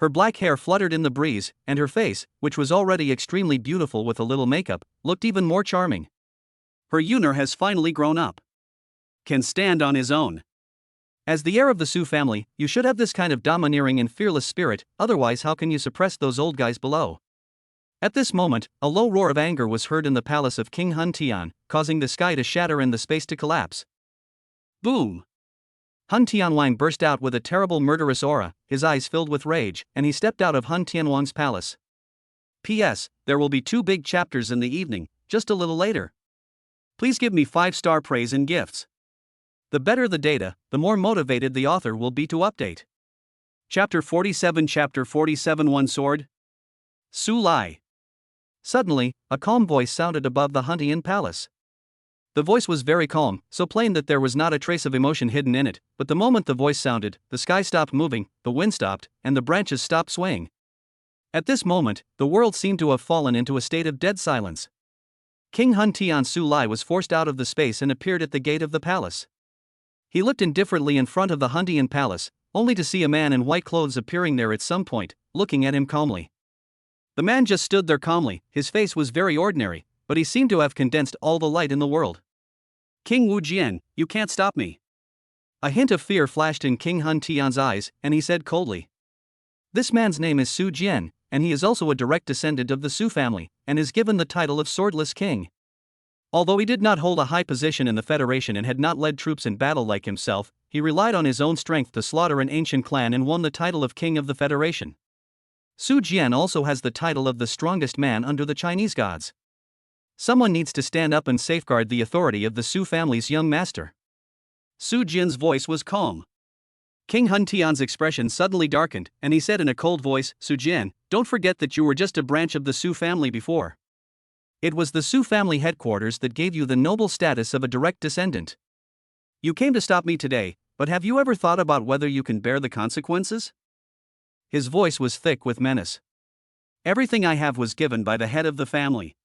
Her black hair fluttered in the breeze, and her face, which was already extremely beautiful with a little makeup, looked even more charming. Her Yuner has finally grown up. Can stand on his own. As the heir of the Su family, you should have this kind of domineering and fearless spirit, otherwise how can you suppress those old guys below? At this moment, a low roar of anger was heard in the palace of King Hun Tian, causing the sky to shatter and the space to collapse. Boom! Hun Tianwang burst out with a terrible murderous aura, his eyes filled with rage, and he stepped out of Hun Tianwang's palace. P.S. There will be 2 big chapters in the evening, just a little later. Please give me 5-star praise and gifts. The better the data, the more motivated the author will be to update. Chapter 47 One Sword. Su Lai. Suddenly, a calm voice sounded above the Huntian palace. The voice was very calm, so plain that there was not a trace of emotion hidden in it, but the moment the voice sounded, the sky stopped moving, the wind stopped, and the branches stopped swaying. At this moment, the world seemed to have fallen into a state of dead silence. King Hun Tian Su Lai was forced out of the space and appeared at the gate of the palace. He looked indifferently in front of the Huntian palace, only to see a man in white clothes appearing there at some point, looking at him calmly. The man just stood there calmly, his face was very ordinary, but he seemed to have condensed all the light in the world. King Wu Jian, you can't stop me. A hint of fear flashed in King Hun Tian's eyes, and he said coldly. This man's name is Su Jian, and he is also a direct descendant of the Su family, and is given the title of Swordless King. Although he did not hold a high position in the Federation and had not led troops in battle like himself, he relied on his own strength to slaughter an ancient clan and won the title of King of the Federation. Su Jian also has the title of the strongest man under the Chinese gods. Someone needs to stand up and safeguard the authority of the Su family's young master. Su Jian's voice was calm. King Hun Tian's expression suddenly darkened, and he said in a cold voice, Su Jian, don't forget that you were just a branch of the Su family before. It was the Su family headquarters that gave you the noble status of a direct descendant. You came to stop me today, but have you ever thought about whether you can bear the consequences? His voice was thick with menace. Everything I have was given by the head of the family.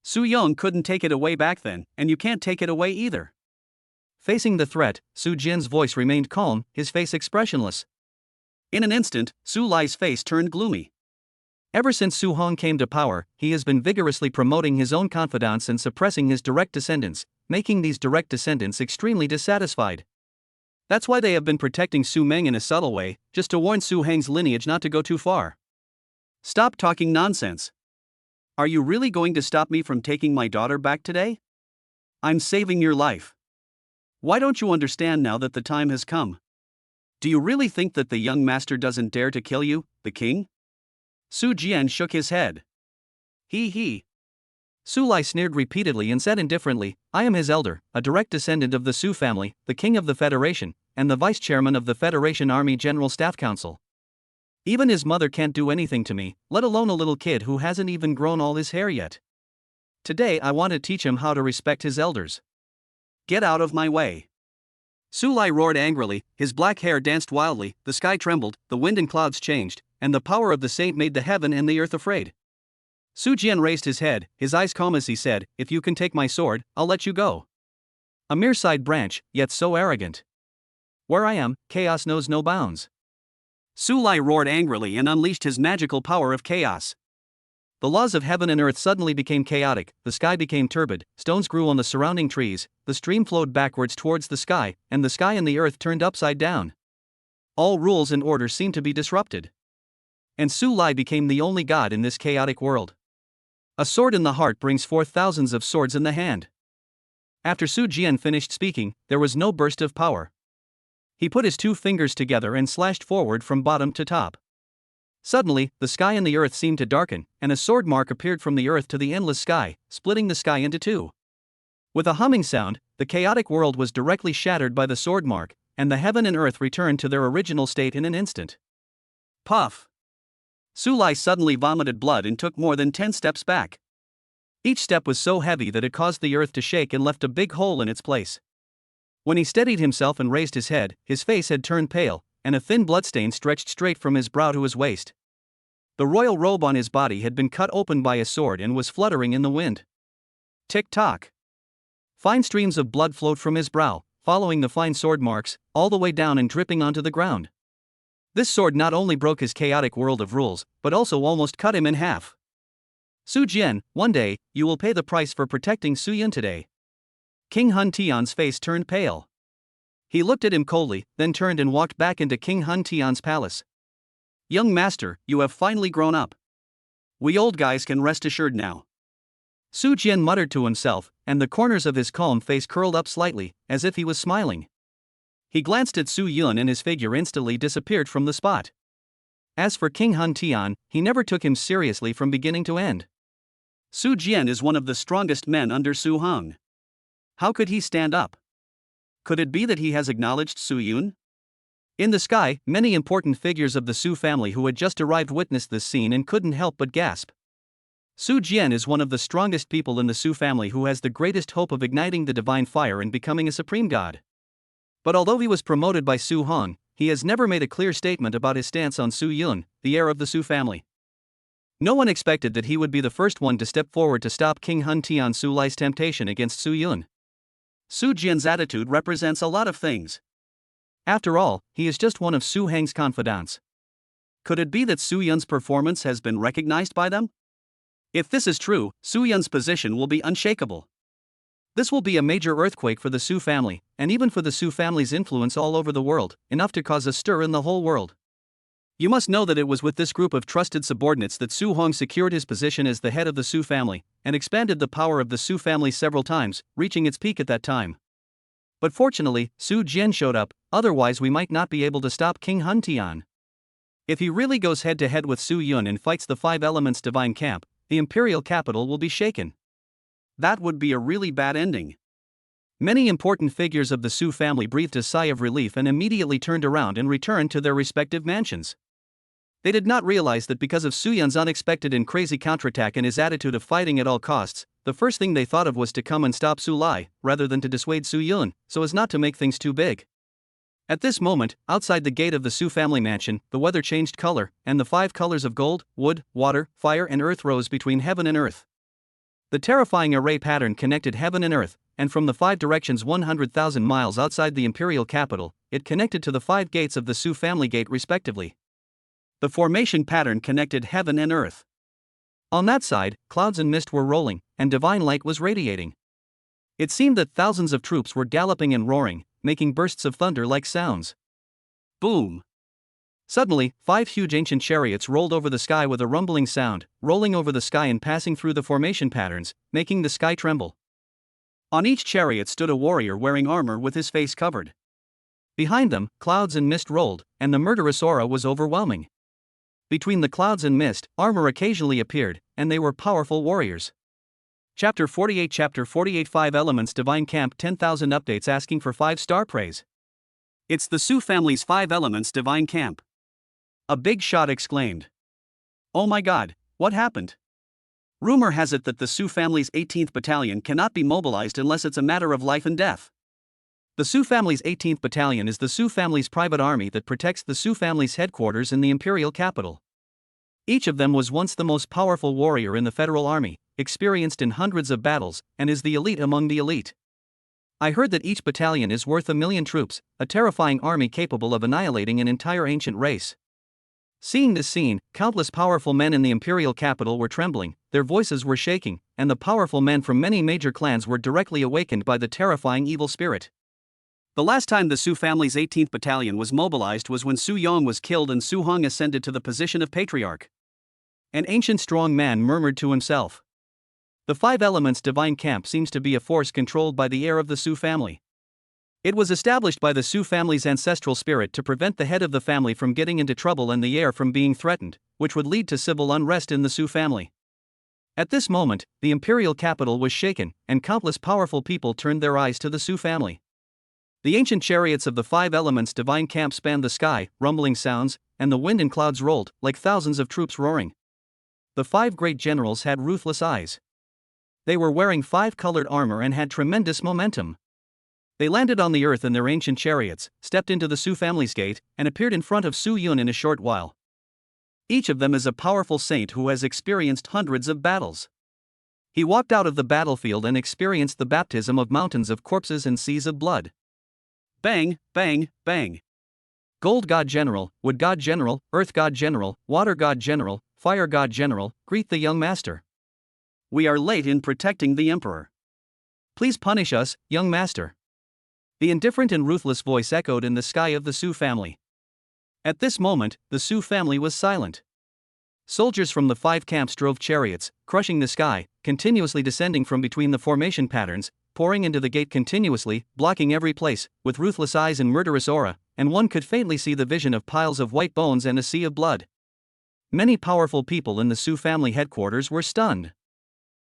Su Yong couldn't take it away back then, and you can't take it away either. Facing the threat, Su Jian's voice remained calm, his face expressionless. In an instant, Su Lai's face turned gloomy. Ever since Su Hong came to power, he has been vigorously promoting his own confidants and suppressing his direct descendants, making these direct descendants extremely dissatisfied. That's why they have been protecting Su Meng in a subtle way, just to warn Su Heng's lineage not to go too far. Stop talking nonsense. Are you really going to stop me from taking my daughter back today? I'm saving your life. Why don't you understand now that the time has come? Do you really think that the young master doesn't dare to kill you, the king? Su Jian shook his head. He. Su Lai sneered repeatedly and said indifferently, I am his elder, a direct descendant of the Su family, the king of the Federation, and the vice-chairman of the Federation Army General Staff Council. Even his mother can't do anything to me, let alone a little kid who hasn't even grown all his hair yet. Today I want to teach him how to respect his elders. Get out of my way. Su Lai roared angrily, his black hair danced wildly, the sky trembled, the wind and clouds changed, and the power of the saint made the heaven and the earth afraid. Su Jian raised his head, his eyes calm as he said, if you can take my sword, I'll let you go. A mere side branch, yet so arrogant. Where I am, chaos knows no bounds. Su Lai roared angrily and unleashed his magical power of chaos. The laws of heaven and earth suddenly became chaotic, the sky became turbid, stones grew on the surrounding trees, the stream flowed backwards towards the sky and the earth turned upside down. All rules and order seemed to be disrupted. And Su Lai became the only god in this chaotic world. A sword in the heart brings forth thousands of swords in the hand. After Su Jian finished speaking, there was no burst of power. He put his two fingers together and slashed forward from bottom to top. Suddenly, the sky and the earth seemed to darken, and a sword mark appeared from the earth to the endless sky, splitting the sky into two. With a humming sound, the chaotic world was directly shattered by the sword mark, and the heaven and earth returned to their original state in an instant. Puff! Su Lai suddenly vomited blood and took more than 10 steps back. Each step was so heavy that it caused the earth to shake and left a big hole in its place. When he steadied himself and raised his head, his face had turned pale, and a thin bloodstain stretched straight from his brow to his waist. The royal robe on his body had been cut open by a sword and was fluttering in the wind. Tick-tock. Fine streams of blood flowed from his brow, following the fine sword marks, all the way down and dripping onto the ground. This sword not only broke his chaotic world of rules, but also almost cut him in half. Su Jian, one day, you will pay the price for protecting Su Yun today. King Hun Tian's face turned pale. He looked at him coldly, then turned and walked back into King Hun Tian's palace. Young master, you have finally grown up. We old guys can rest assured now. Su Jian muttered to himself, and the corners of his calm face curled up slightly, as if he was smiling. He glanced at Su Yun and his figure instantly disappeared from the spot. As for King Hun Tian, he never took him seriously from beginning to end. Su Jian is one of the strongest men under Su Hong. How could he stand up? Could it be that he has acknowledged Su Yun? In the sky, many important figures of the Su family who had just arrived witnessed this scene and couldn't help but gasp. Su Jian is one of the strongest people in the Su family who has the greatest hope of igniting the divine fire and becoming a supreme god. But although he was promoted by Su Hong, he has never made a clear statement about his stance on Su Yun, the heir of the Su family. No one expected that he would be the first one to step forward to stop King Hun Tian Su Lai's temptation against Su Yun. Su Jian's attitude represents a lot of things. After all, he is just one of Su Heng's confidants. Could it be that Su Yun's performance has been recognized by them? If this is true, Su Yun's position will be unshakable. This will be a major earthquake for the Su family, and even for the Su family's influence all over the world, enough to cause a stir in the whole world. You must know that it was with this group of trusted subordinates that Su Hong secured his position as the head of the Su family, and expanded the power of the Su family several times, reaching its peak at that time. But fortunately, Su Jian showed up, otherwise we might not be able to stop King Hun Tian. If he really goes head to head with Su Yun and fights the Five Elements Divine Camp, the imperial capital will be shaken. That would be a really bad ending. Many important figures of the Su family breathed a sigh of relief and immediately turned around and returned to their respective mansions. They did not realize that because of Su Yun's unexpected and crazy counterattack and his attitude of fighting at all costs, the first thing they thought of was to come and stop Su Lai, rather than to dissuade Su Yun, so as not to make things too big. At this moment, outside the gate of the Su family mansion, the weather changed color, and the 5 colors of gold, wood, water, fire and earth rose between heaven and earth. The terrifying array pattern connected heaven and earth, and from the 5 directions 100,000 miles outside the imperial capital, it connected to the 5 gates of the Su family gate respectively. The formation pattern connected heaven and earth. On that side, clouds and mist were rolling, and divine light was radiating. It seemed that thousands of troops were galloping and roaring, making bursts of thunder-like sounds. Boom! Suddenly, 5 huge ancient chariots rolled over the sky with a rumbling sound, rolling over the sky and passing through the formation patterns, making the sky tremble. On each chariot stood a warrior wearing armor with his face covered. Behind them, clouds and mist rolled, and the murderous aura was overwhelming. Between the clouds and mist, armor occasionally appeared, and they were powerful warriors. Chapter 48 5 Elements Divine Camp 10,000 updates asking for 5-star praise. It's the Su family's 5 Elements Divine Camp. A big shot exclaimed. Oh my god, what happened? Rumor has it that the Su family's 18th Battalion cannot be mobilized unless it's a matter of life and death. The Su family's 18th Battalion is the Su family's private army that protects the Su family's headquarters in the imperial capital. Each of them was once the most powerful warrior in the federal army, experienced in hundreds of battles, and is the elite among the elite. I heard that each battalion is worth 1,000,000 troops, a terrifying army capable of annihilating an entire ancient race. Seeing this scene, countless powerful men in the imperial capital were trembling, their voices were shaking, and the powerful men from many major clans were directly awakened by the terrifying evil spirit. The last time the Su family's 18th Battalion was mobilized was when Su Yong was killed and Su Hong ascended to the position of patriarch. An ancient strong man murmured to himself. The 5 Elements Divine Camp seems to be a force controlled by the heir of the Su family. It was established by the Su family's ancestral spirit to prevent the head of the family from getting into trouble and the heir from being threatened, which would lead to civil unrest in the Su family. At this moment, the imperial capital was shaken, and countless powerful people turned their eyes to the Su family. The ancient chariots of the 5 Elements Divine Camp spanned the sky, rumbling sounds, and the wind and clouds rolled, like thousands of troops roaring. The 5 great generals had ruthless eyes. They were wearing 5-colored armor and had tremendous momentum. They landed on the earth in their ancient chariots, stepped into the Su family's gate, and appeared in front of Su Yun in a short while. Each of them is a powerful saint who has experienced hundreds of battles. He walked out of the battlefield and experienced the baptism of mountains of corpses and seas of blood. Bang, bang, bang. Gold God General, Wood God General, Earth God General, Water God General, Fire God General, greet the young master. We are late in protecting the Emperor. Please punish us, young master. The indifferent and ruthless voice echoed in the sky of the Su family. At this moment, the Su family was silent. Soldiers from the 5 camps drove chariots, crushing the sky, continuously descending from between the formation patterns, pouring into the gate continuously, blocking every place, with ruthless eyes and murderous aura, and one could faintly see the vision of piles of white bones and a sea of blood. Many powerful people in the Su family headquarters were stunned.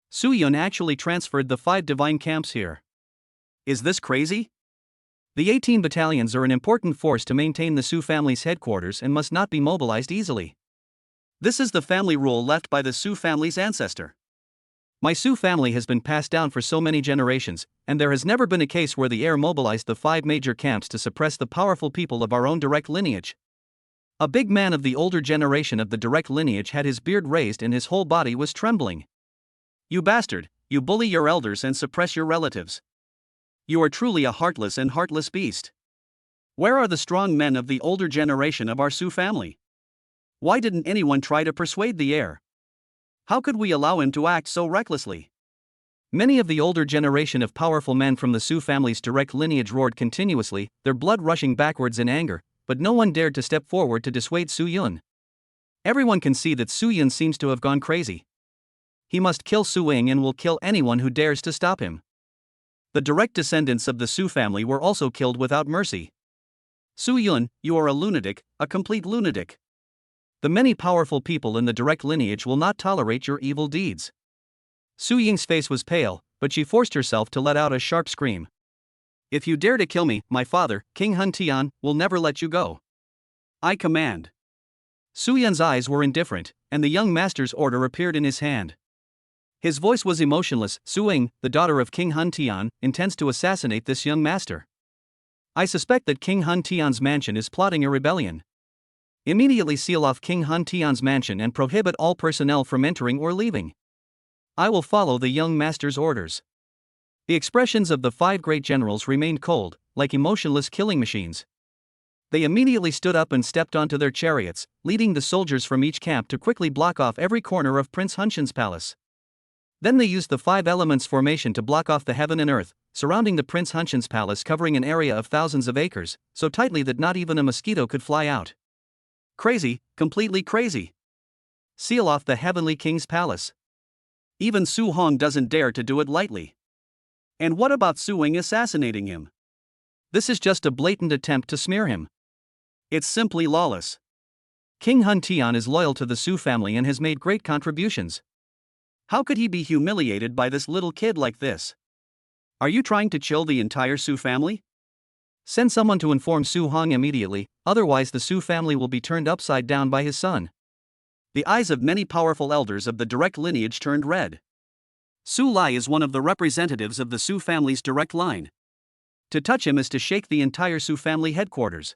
Su Yun actually transferred the 5 divine camps here. Is this crazy? The 18 battalions are an important force to maintain the Su family's headquarters and must not be mobilized easily. This is the family rule left by the Su family's ancestor. My Su family has been passed down for so many generations, and there has never been a case where the heir mobilized the 5 major camps to suppress the powerful people of our own direct lineage. A big man of the older generation of the direct lineage had his beard raised and his whole body was trembling. You bastard, you bully your elders and suppress your relatives. You are truly a heartless and heartless beast. Where are the strong men of the older generation of our Su family? Why didn't anyone try to persuade the heir? How could we allow him to act so recklessly? Many of the older generation of powerful men from the Su family's direct lineage roared continuously, their blood rushing backwards in anger, but no one dared to step forward to dissuade Su Yun. Everyone can see that Su Yun seems to have gone crazy. He must kill Su Ying and will kill anyone who dares to stop him. The direct descendants of the Su family were also killed without mercy. Su Yun, you are a lunatic, a complete lunatic. The many powerful people in the direct lineage will not tolerate your evil deeds. Su Ying's face was pale, but she forced herself to let out a sharp scream. If you dare to kill me, my father, King Hun Tian, will never let you go. I command. Su Yun's eyes were indifferent, and the young master's order appeared in his hand. His voice was emotionless. Su Ying, the daughter of King Hun Tian, intends to assassinate this young master. I suspect that King Hun Tian's mansion is plotting a rebellion. Immediately seal off King Hun Tian's mansion and prohibit all personnel from entering or leaving. I will follow the young master's orders. The expressions of the 5 great generals remained cold, like emotionless killing machines. They immediately stood up and stepped onto their chariots, leading the soldiers from each camp to quickly block off every corner of Prince Hunshan's palace. Then they used the 5 elements formation to block off the heaven and earth, surrounding the Prince Hunshan's palace, covering an area of thousands of acres, so tightly that not even a mosquito could fly out. Crazy, completely crazy. Seal off the heavenly king's palace. Even Su Hong doesn't dare to do it lightly. And what about Su Ying assassinating him? This is just a blatant attempt to smear him. It's simply lawless. King Hun Tian is loyal to the Su family and has made great contributions. How could he be humiliated by this little kid like this? Are you trying to chill the entire Su family? Send someone to inform Su Hong immediately, otherwise the Su family will be turned upside down by his son. The eyes of many powerful elders of the direct lineage turned red. Su Lai is one of the representatives of the Su family's direct line. To touch him is to shake the entire Su family headquarters.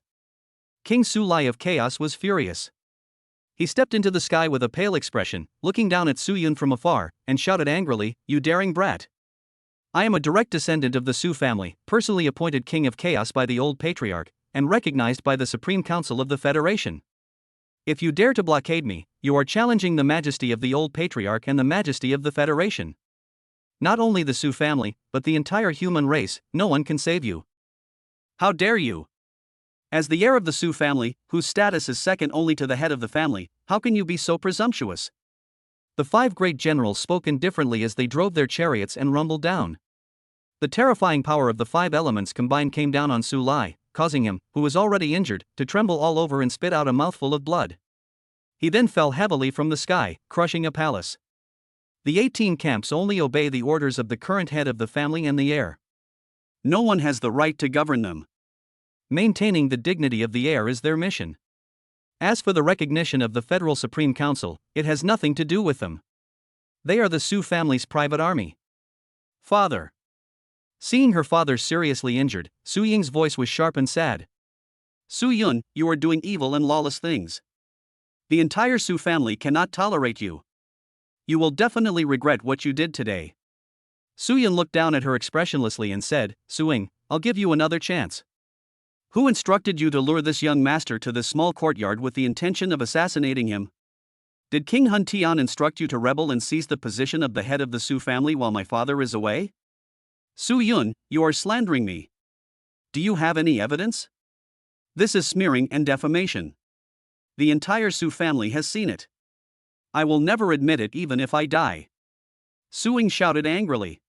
King Su Lai of Chaos was furious. He stepped into the sky with a pale expression, looking down at Su Yun from afar, and shouted angrily, "You daring brat! I am a direct descendant of the Su family, personally appointed King of Chaos by the old patriarch, and recognized by the Supreme Council of the Federation. If you dare to blockade me, you are challenging the majesty of the old patriarch and the majesty of the Federation. Not only the Su family, but the entire human race, no one can save you. How dare you? As the heir of the Su family, whose status is second only to the head of the family, how can you be so presumptuous?" The 5 great generals spoke indifferently as they drove their chariots and rumbled down. The terrifying power of the 5 elements combined came down on Su Lai, causing him, who was already injured, to tremble all over and spit out a mouthful of blood. He then fell heavily from the sky, crushing a palace. The 18 camps only obey the orders of the current head of the family and the heir. No one has the right to govern them. Maintaining the dignity of the heir is their mission. As for the recognition of the Federal Supreme Council, it has nothing to do with them. They are the Su family's private army. Father. Seeing her father seriously injured, Su Ying's voice was sharp and sad. Su Yun, you are doing evil and lawless things. The entire Su family cannot tolerate you. You will definitely regret what you did today. Su Yun looked down at her expressionlessly and said, Su Ying, I'll give you another chance. Who instructed you to lure this young master to this small courtyard with the intention of assassinating him? Did King Hun Tian instruct you to rebel and seize the position of the head of the Su family while my father is away? Su Yun, you are slandering me. Do you have any evidence? This is smearing and defamation. The entire Su family has seen it. I will never admit it even if I die. Su Ying shouted angrily.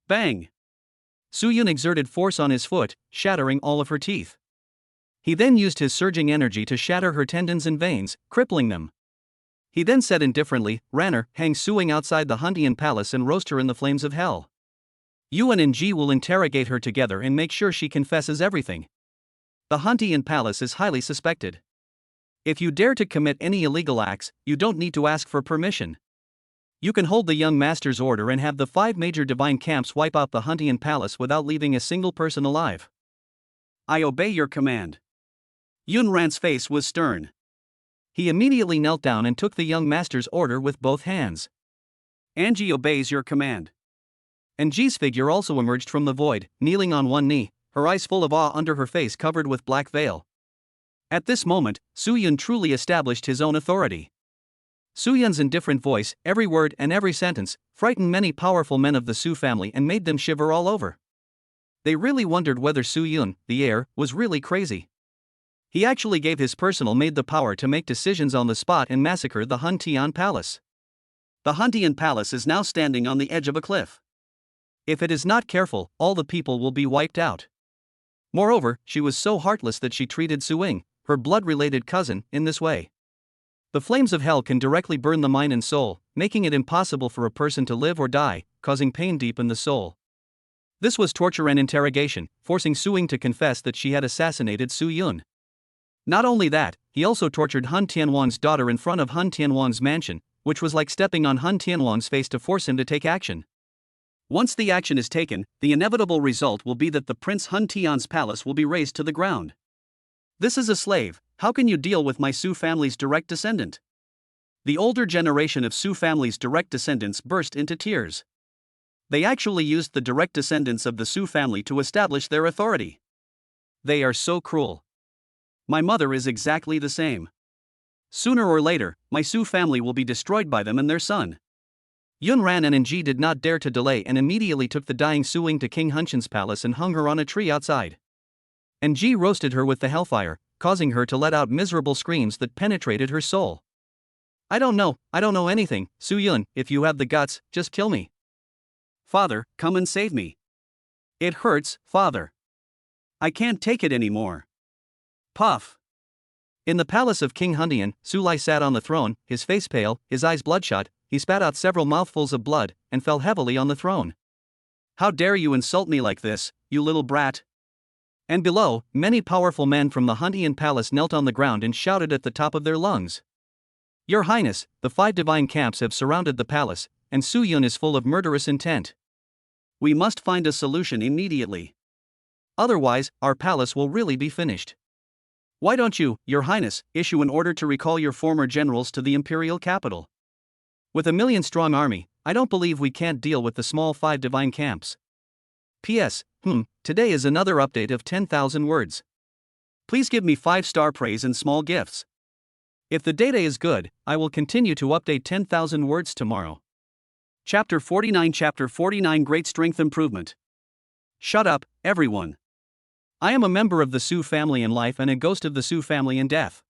Bang! Su Yun exerted force on his foot, shattering all of her teeth. He then used his surging energy to shatter her tendons and veins, crippling them. He then said indifferently, Ranner, hang Su Ying outside the Huntian palace and roast her in the flames of hell. Yuan and Ji will interrogate her together and make sure she confesses everything. The Huntian palace is highly suspected. If you dare to commit any illegal acts, you don't need to ask for permission. You can hold the young master's order and have the 5 major divine camps wipe out the Huntian palace without leaving a single person alive. I obey your command. Yun Ran's face was stern. He immediately knelt down and took the young master's order with both hands. Anji obeys your command. And Ji's figure also emerged from the void, kneeling on one knee, her eyes full of awe under her face covered with black veil. At this moment, Su Yun truly established his own authority. Su Yun's indifferent voice, every word and every sentence, frightened many powerful men of the Su family and made them shiver all over. They really wondered whether Su Yun, the heir, was really crazy. He actually gave his personal maid the power to make decisions on the spot and massacre the Hun Tian Palace. The Hun Tian Palace is now standing on the edge of a cliff. If it is not careful, all the people will be wiped out. Moreover, she was so heartless that she treated Su Ying, her blood-related cousin, in this way. The flames of hell can directly burn the mind and soul, making it impossible for a person to live or die, causing pain deep in the soul. This was torture and interrogation, forcing Su Ying to confess that she had assassinated Su Yun. Not only that, he also tortured Hun Tianhuang's daughter in front of Hun Tianhuang's mansion, which was like stepping on Hun Tianhuang's face to force him to take action. Once the action is taken, the inevitable result will be that the Prince Hun Tian's palace will be razed to the ground. This is a slave. How can you deal with my Su family's direct descendant? The older generation of Su family's direct descendants burst into tears. They actually used the direct descendants of the Su family to establish their authority. They are so cruel. My mother is exactly the same. Sooner or later, my Su family will be destroyed by them and their son. Yun ran and Nji did not dare to delay and immediately took the dying Su Ying to King Hunshin's palace and hung her on a tree outside. Nji roasted her with the hellfire, causing her to let out miserable screams that penetrated her soul. I don't know anything, Su Yun, if you have the guts, just kill me. Father, come and save me. It hurts, father. I can't take it anymore. Puff. In the palace of King Hundian, Su Lai sat on the throne, his face pale, his eyes bloodshot. He spat out several mouthfuls of blood, and fell heavily on the throne. How dare you insult me like this, you little brat? And below, many powerful men from the Hundian palace knelt on the ground and shouted at the top of their lungs. Your Highness, the 5 divine camps have surrounded the palace, and Su Yun is full of murderous intent. We must find a solution immediately. Otherwise, our palace will really be finished. Why don't you, Your Highness, issue an order to recall your former generals to the imperial capital? With a 1,000,000-strong army, I don't believe we can't deal with the small 5 divine camps. P.S. Today is another update of 10,000 words. Please give me 5-star praise and small gifts. If the data is good, I will continue to update 10,000 words tomorrow. Chapter 49 Great Strength Improvement. Shut up, everyone. I am a member of the Su family in life and a ghost of the Su family in death.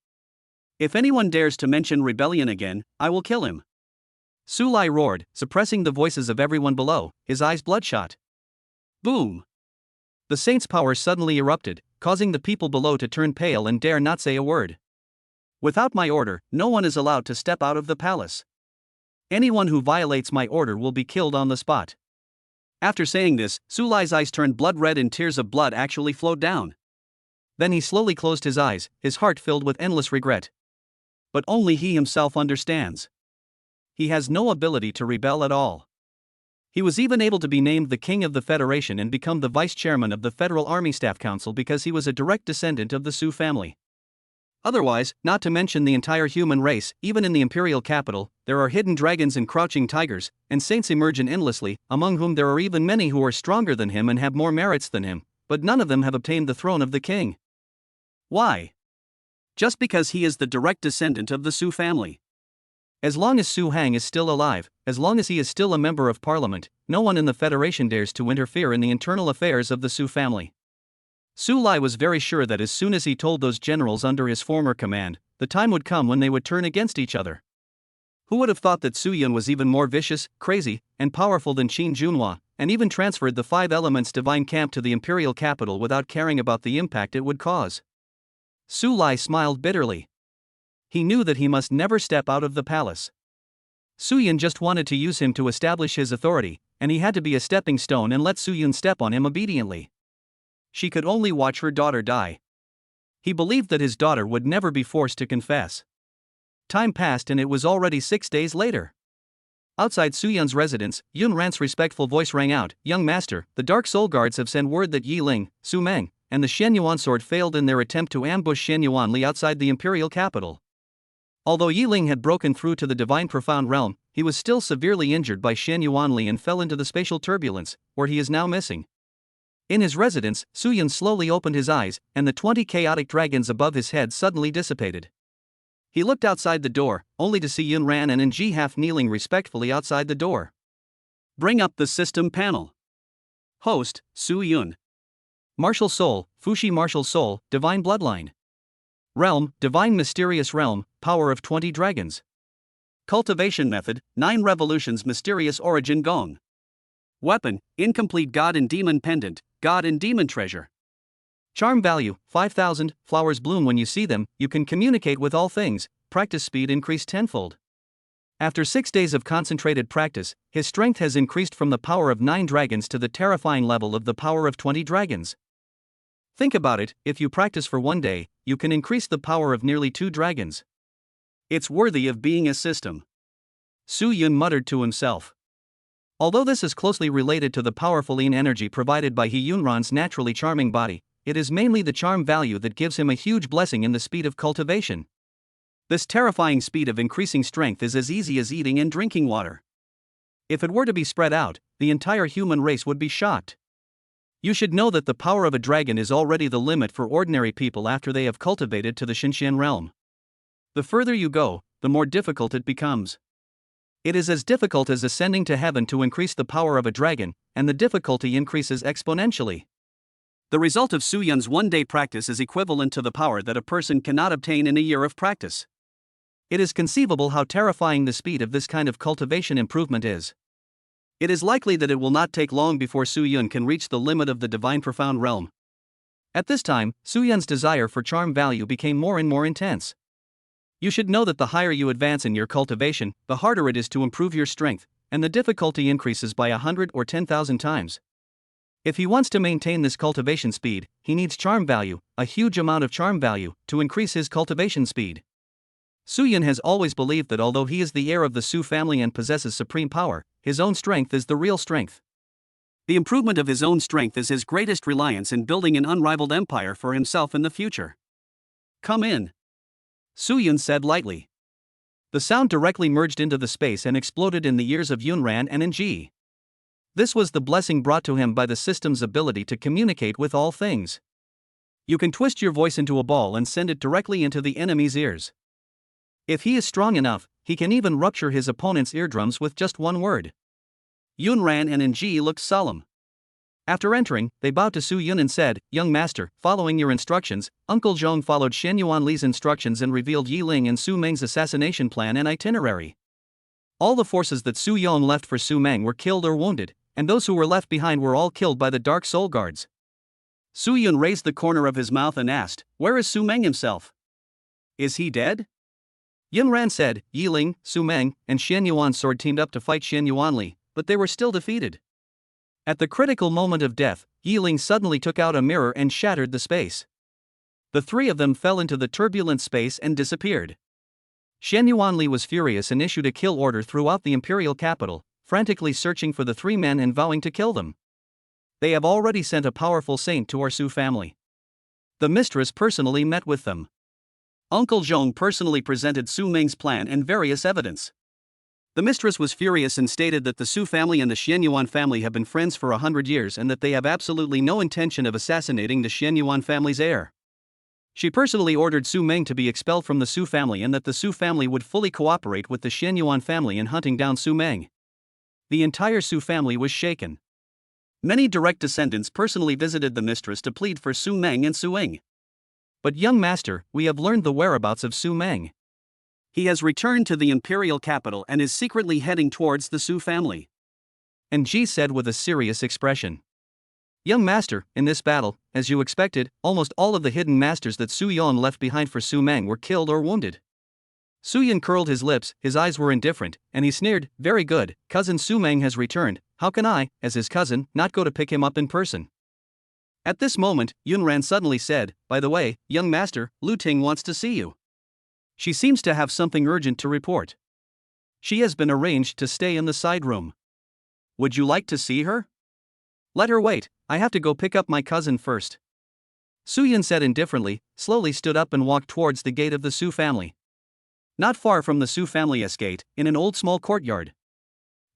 If anyone dares to mention rebellion again, I will kill him. Su Lai roared, suppressing the voices of everyone below, his eyes bloodshot. Boom! The saint's power suddenly erupted, causing the people below to turn pale and dare not say a word. Without my order, no one is allowed to step out of the palace. Anyone who violates my order will be killed on the spot. After saying this, Su Lai's eyes turned blood red and tears of blood actually flowed down. Then he slowly closed his eyes, his heart filled with endless regret. But only he himself understands. He has no ability to rebel at all. He was even able to be named the King of the Federation and become the Vice Chairman of the Federal Army Staff Council because he was a direct descendant of the Su family. Otherwise, not to mention the entire human race, even in the imperial capital, there are hidden dragons and crouching tigers, and saints emerge endlessly, among whom there are even many who are stronger than him and have more merits than him, but none of them have obtained the throne of the king. Why? Just because he is the direct descendant of the Su family. As long as Su Hang is still alive, as long as he is still a member of parliament, no one in the Federation dares to interfere in the internal affairs of the Su family. Su Lai was very sure that as soon as he told those generals under his former command, the time would come when they would turn against each other. Who would have thought that Su Yun was even more vicious, crazy, and powerful than Qin Junhua, and even transferred the 5 elements divine camp to the imperial capital without caring about the impact it would cause? Su Lai smiled bitterly. He knew that he must never step out of the palace. Su Yun just wanted to use him to establish his authority, and he had to be a stepping stone and let Su Yun step on him obediently. She could only watch her daughter die. He believed that his daughter would never be forced to confess. Time passed and it was already 6 days later. Outside Su Yun's residence, Yun Ran's respectful voice rang out, "Young master, the Dark Soul Guards have sent word that Yi Ling, Su Meng, and the Shen Yuan sword failed in their attempt to ambush Shen Yuan Li outside the imperial capital." Although Yi Ling had broken through to the divine profound realm, he was still severely injured by Shen Yuan Li and fell into the spatial turbulence, where he is now missing. In his residence, Su Yun slowly opened his eyes, and the 20 chaotic dragons above his head suddenly dissipated. He looked outside the door, only to see Yun Ran and Ng half kneeling respectfully outside the door. Bring up the system panel. Host, Su Yun. Martial Soul, Fushi Martial Soul, Divine Bloodline. Realm, Divine Mysterious Realm, Power of 20 Dragons. Cultivation Method, 9 Revolutions Mysterious Origin Gong. Weapon, Incomplete God and Demon Pendant, God and Demon Treasure. Charm Value, 5000, flowers bloom when you see them, you can communicate with all things, practice speed increased tenfold. After 6 days of concentrated practice, his strength has increased from the power of 9 dragons to the terrifying level of the power of 20 dragons. Think about it, if you practice for 1 day, you can increase the power of nearly 2 dragons. It's worthy of being a system. Su Yun muttered to himself. Although this is closely related to the powerful yin energy provided by He Yunran's naturally charming body, it is mainly the charm value that gives him a huge blessing in the speed of cultivation. This terrifying speed of increasing strength is as easy as eating and drinking water. If it were to be spread out, the entire human race would be shocked. You should know that the power of a dragon is already the limit for ordinary people after they have cultivated to the Xinxian realm. The further you go, the more difficult it becomes. It is as difficult as ascending to heaven to increase the power of a dragon, and the difficulty increases exponentially. The result of Su Yun's 1-day practice is equivalent to the power that a person cannot obtain in a year of practice. It is conceivable how terrifying the speed of this kind of cultivation improvement is. It is likely that it will not take long before Su Yun can reach the limit of the divine profound realm. At this time, Su Yun's desire for charm value became more and more intense. You should know that the higher you advance in your cultivation, the harder it is to improve your strength, and the difficulty increases by 100 or 10,000 times. If he wants to maintain this cultivation speed, he needs charm value, a huge amount of charm value, to increase his cultivation speed. Su Yun has always believed that although he is the heir of the Su family and possesses supreme power, his own strength is the real strength. The improvement of his own strength is his greatest reliance in building an unrivaled empire for himself in the future. Come in. Su Yun said lightly. The sound directly merged into the space and exploded in the ears of Yun Ran and Ng. This was the blessing brought to him by the system's ability to communicate with all things. You can twist your voice into a ball and send it directly into the enemy's ears. If he is strong enough, he can even rupture his opponent's eardrums with just one word. Yun Ran and Ng looked solemn. After entering, they bowed to Su Yun and said, "Young master, following your instructions, Uncle Zhong followed Shen Yuan Li's instructions and revealed Yi Ling and Su Meng's assassination plan and itinerary. All the forces that Su Yong left for Su Meng were killed or wounded, and those who were left behind were all killed by the Dark Soul Guards." Su Yun raised the corner of his mouth and asked, "Where is Su Meng himself? Is he dead?" Yun Ran said, "Yi Ling, Su Meng, and Shen Yuan's sword teamed up to fight Shen Yuan Li, but they were still defeated." At the critical moment of death, Yi Ling suddenly took out a mirror and shattered the space. The 3 of them fell into the turbulent space and disappeared. Shen Yuan Li was furious and issued a kill order throughout the imperial capital, frantically searching for the 3 men and vowing to kill them. "They have already sent a powerful saint to our Su family." The mistress personally met with them. Uncle Zhong personally presented Su Meng's plan and various evidence. The mistress was furious and stated that the Su family and the Shen Yuan family have been friends for 100 years and that they have absolutely no intention of assassinating the Shen Yuan family's heir. She personally ordered Su Meng to be expelled from the Su family and that the Su family would fully cooperate with the Shen Yuan family in hunting down Su Meng. The entire Su family was shaken. Many direct descendants personally visited the mistress to plead for Su Meng and Su Ying. "But young master, we have learned the whereabouts of Su Meng. He has returned to the imperial capital and is secretly heading towards the Su family," Ng said with a serious expression. "Young master, in this battle, as you expected, almost all of the hidden masters that Su Yon left behind for Su Meng were killed or wounded." Su Yun curled his lips, his eyes were indifferent, and he sneered, "Very good, cousin Su Meng has returned, how can I, as his cousin, not go to pick him up in person?" At this moment, Yun Ran suddenly said, "By the way, young master, Lu Ting wants to see you. She seems to have something urgent to report. She has been arranged to stay in the side room. Would you like to see her?" "Let her wait, I have to go pick up my cousin first." Su Yun said indifferently, slowly stood up and walked towards the gate of the Su family. Not far from the Su family's gate, in an old small courtyard.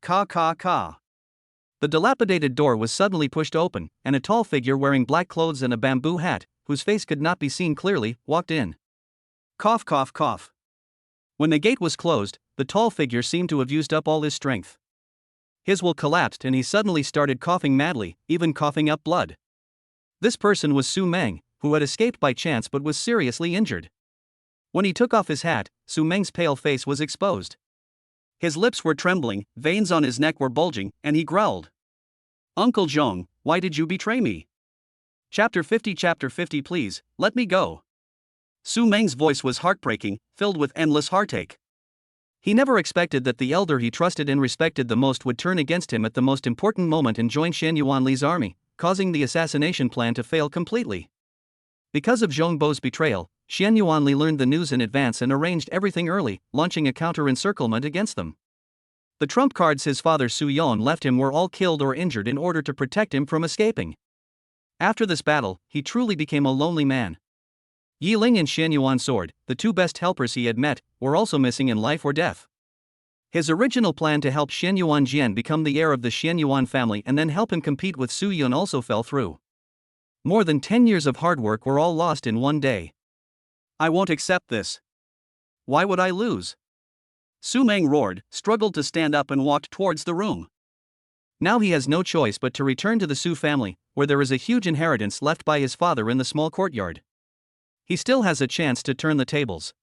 Ka ka ka. The dilapidated door was suddenly pushed open, and a tall figure wearing black clothes and a bamboo hat, whose face could not be seen clearly, walked in. Cough cough cough. When the gate was closed, the tall figure seemed to have used up all his strength. His will collapsed and he suddenly started coughing madly, even coughing up blood. This person was Su Meng, who had escaped by chance but was seriously injured. When he took off his hat, Su Meng's pale face was exposed. His lips were trembling, veins on his neck were bulging, and he growled. Uncle Zhong, why did you betray me? Chapter 50 Please, let me go. Su Meng's voice was heartbreaking, filled with endless heartache. He never expected that the elder he trusted and respected the most would turn against him at the most important moment and join Shen Yuanli's army, causing the assassination plan to fail completely. Because of Zhong Bo's betrayal, Shen Yuanli learned the news in advance and arranged everything early, launching a counter-encirclement against them. The trump cards his father Su Yon left him were all killed or injured in order to protect him from escaping. After this battle, he truly became a lonely man. Yi Ling and Shen Yuan's sword, the two best helpers he had met, were also missing in life or death. His original plan to help Shen Yuan Jian become the heir of the Shen Yuan family and then help him compete with Su Yun also fell through. More than 10 years of hard work were all lost in one day. I won't accept this. Why would I lose? Su Meng roared, struggled to stand up and walked towards the room. Now he has no choice but to return to the Su family, where there is a huge inheritance left by his father in the small courtyard. He still has a chance to turn the tables.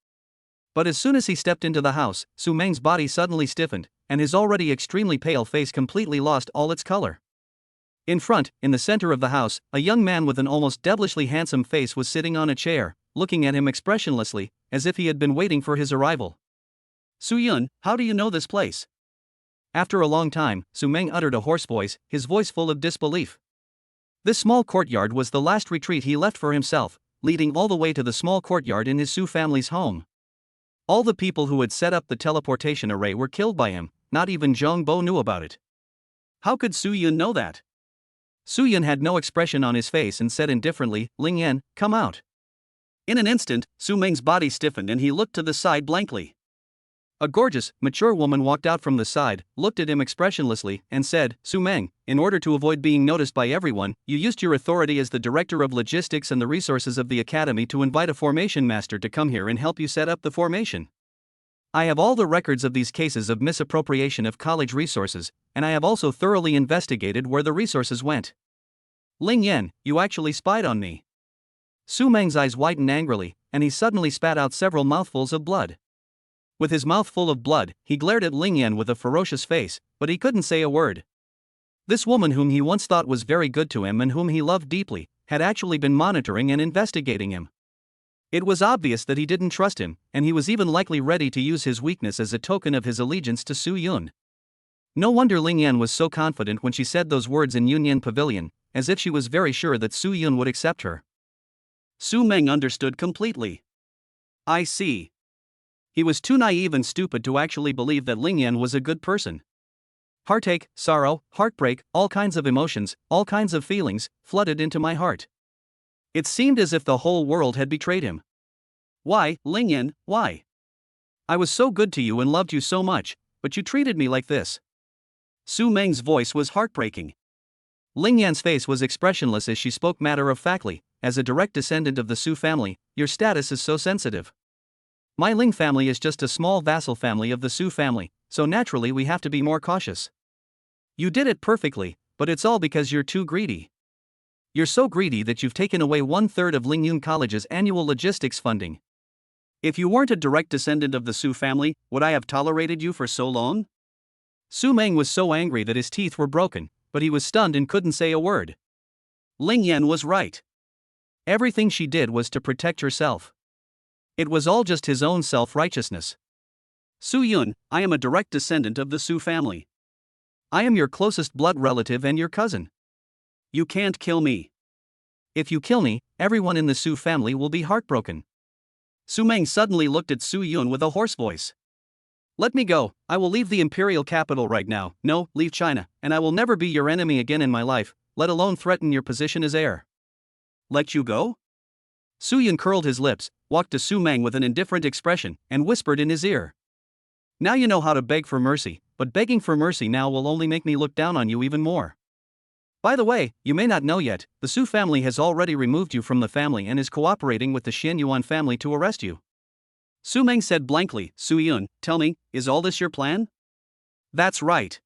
But as soon as he stepped into the house, Su Meng's body suddenly stiffened, and his already extremely pale face completely lost all its color. In front, in the center of the house, a young man with an almost devilishly handsome face was sitting on a chair, looking at him expressionlessly, as if he had been waiting for his arrival. Su Yun, how do you know this place? After a long time, Su Meng uttered a hoarse voice, his voice full of disbelief. This small courtyard was the last retreat he left for himself, leading all the way to the small courtyard in his Su family's home. All the people who had set up the teleportation array were killed by him, not even Zhong Bo knew about it. How could Su Yun know that? Su Yun had no expression on his face and said indifferently, Ling Yan, come out. In an instant, Su Meng's body stiffened and he looked to the side blankly. A gorgeous, mature woman walked out from the side, looked at him expressionlessly, and said, Su Meng, in order to avoid being noticed by everyone, you used your authority as the director of logistics and the resources of the academy to invite a formation master to come here and help you set up the formation. I have all the records of these cases of misappropriation of college resources, and I have also thoroughly investigated where the resources went. Ling Yan, you actually spied on me. Su Meng's eyes widened angrily, and he suddenly spat out several mouthfuls of blood. With his mouth full of blood, he glared at Ling Yan with a ferocious face, but he couldn't say a word. This woman whom he once thought was very good to him and whom he loved deeply, had actually been monitoring and investigating him. It was obvious that he didn't trust him, and he was even likely ready to use his weakness as a token of his allegiance to Su Yun. No wonder Ling Yan was so confident when she said those words in Yunyan Pavilion, as if she was very sure that Su Yun would accept her. Su Meng understood completely. I see. He was too naive and stupid to actually believe that Ling Yan was a good person. Heartache, sorrow, heartbreak, all kinds of emotions, all kinds of feelings, flooded into my heart. It seemed as if the whole world had betrayed him. Why, Ling Yan, why? I was so good to you and loved you so much, but you treated me like this. Su Meng's voice was heartbreaking. Ling Yan's face was expressionless as she spoke matter-of-factly, as a direct descendant of the Su family, your status is so sensitive. My Ling family is just a small vassal family of the Su family, so naturally we have to be more cautious. You did it perfectly, but it's all because you're too greedy. You're so greedy that you've taken away 1/3 of Lingyun College's annual logistics funding. If you weren't a direct descendant of the Su family, would I have tolerated you for so long? Su Meng was so angry that his teeth were broken, but he was stunned and couldn't say a word. Ling Yan was right. Everything she did was to protect herself. It was all just his own self-righteousness. Su Yun, I am a direct descendant of the Su family. I am your closest blood relative and your cousin. You can't kill me. If you kill me, everyone in the Su family will be heartbroken. Su Meng suddenly looked at Su Yun with a hoarse voice. Let me go, I will leave the imperial capital right now, no, leave China, and I will never be your enemy again in my life, let alone threaten your position as heir. Let you go? Su Yun curled his lips, walked to Su Meng with an indifferent expression, and whispered in his ear. Now you know how to beg for mercy, but begging for mercy now will only make me look down on you even more. By the way, you may not know yet, the Su family has already removed you from the family and is cooperating with the Shen Yuan family to arrest you. Su Meng said blankly. Su Yun, tell me, is all this your plan? That's right.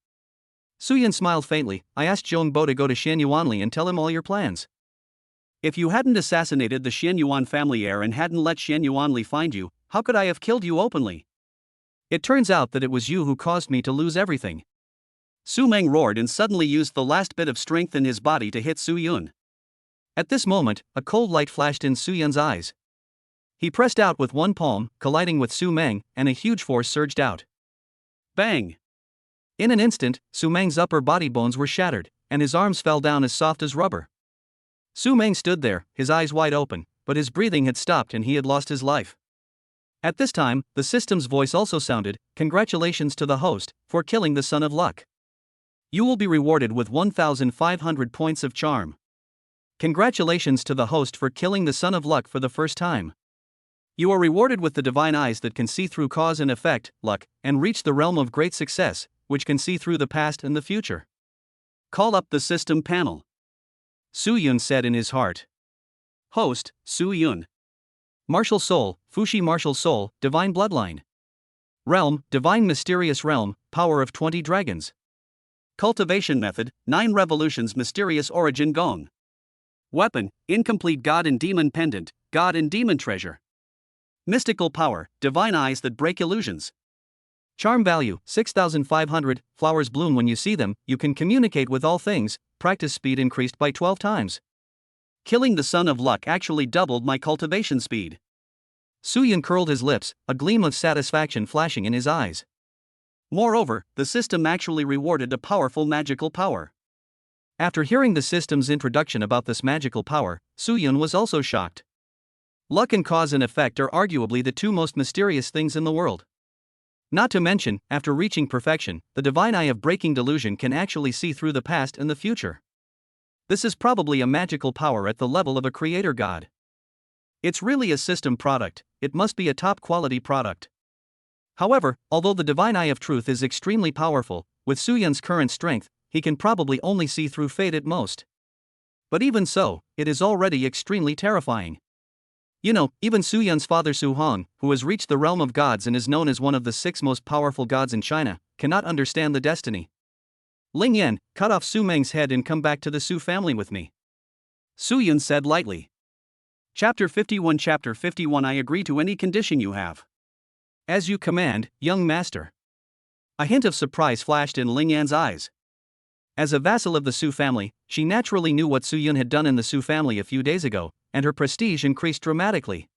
Su Yun smiled faintly. I asked Zhong Bo to go to Shan Yuanli and tell him all your plans. If you hadn't assassinated the Shan Yuan family heir and hadn't let Shan Yuanli find you, how could I have killed you openly? It turns out that it was you who caused me to lose everything. Su Meng roared and suddenly used the last bit of strength in his body to hit Su Yun. At this moment, a cold light flashed in Su Yun's eyes. He pressed out with one palm, colliding with Su Meng, and a huge force surged out. Bang! In an instant, Su Meng's upper body bones were shattered, and his arms fell down as soft as rubber. Su Meng stood there, his eyes wide open, but his breathing had stopped and he had lost his life. At this time, the system's voice also sounded, congratulations to the host, for killing the Son of Luck. You will be rewarded with 1,500 points of charm. Congratulations to the host for killing the Son of Luck for the first time. You are rewarded with the divine eyes that can see through cause and effect, luck, and reach the realm of great success, which can see through the past and the future. Call up the system panel. Su Yun said in his heart. Host, Su Yun. Martial Soul, Fushi Martial Soul, Divine Bloodline. Realm, Divine Mysterious Realm, Power of 20 Dragons. Cultivation Method, 9 Revolutions Mysterious Origin Gong. Weapon, Incomplete God and Demon Pendant, God and Demon Treasure. Mystical Power, Divine Eyes that Break Illusions. Charm Value, 6,500, flowers bloom when you see them, you can communicate with all things, practice speed increased by 12 times. Killing the Son of Luck actually doubled my cultivation speed. Su Yun curled his lips, a gleam of satisfaction flashing in his eyes. Moreover, the system actually rewarded a powerful magical power. After hearing the system's introduction about this magical power, Su Yun was also shocked. Luck and cause and effect are arguably the two most mysterious things in the world. Not to mention, after reaching perfection, the divine eye of breaking delusion can actually see through the past and the future. This is probably a magical power at the level of a creator god. It's really a system product, it must be a top quality product. However, although the divine eye of truth is extremely powerful, with Su Yun's current strength, he can probably only see through fate at most. But even so, it is already extremely terrifying. You know, even Su Yun's father Su Hong, who has reached the realm of gods and is known as one of the 6 most powerful gods in China, cannot understand the destiny. Ling Yan, cut off Su Meng's head and come back to the Su family with me. Su Yun said lightly. Chapter 51 I agree to any condition you have. As you command, young master. A hint of surprise flashed in Ling Yan's eyes. As a vassal of the Su family, she naturally knew what Su Yun had done in the Su family a few days ago, and her prestige increased dramatically.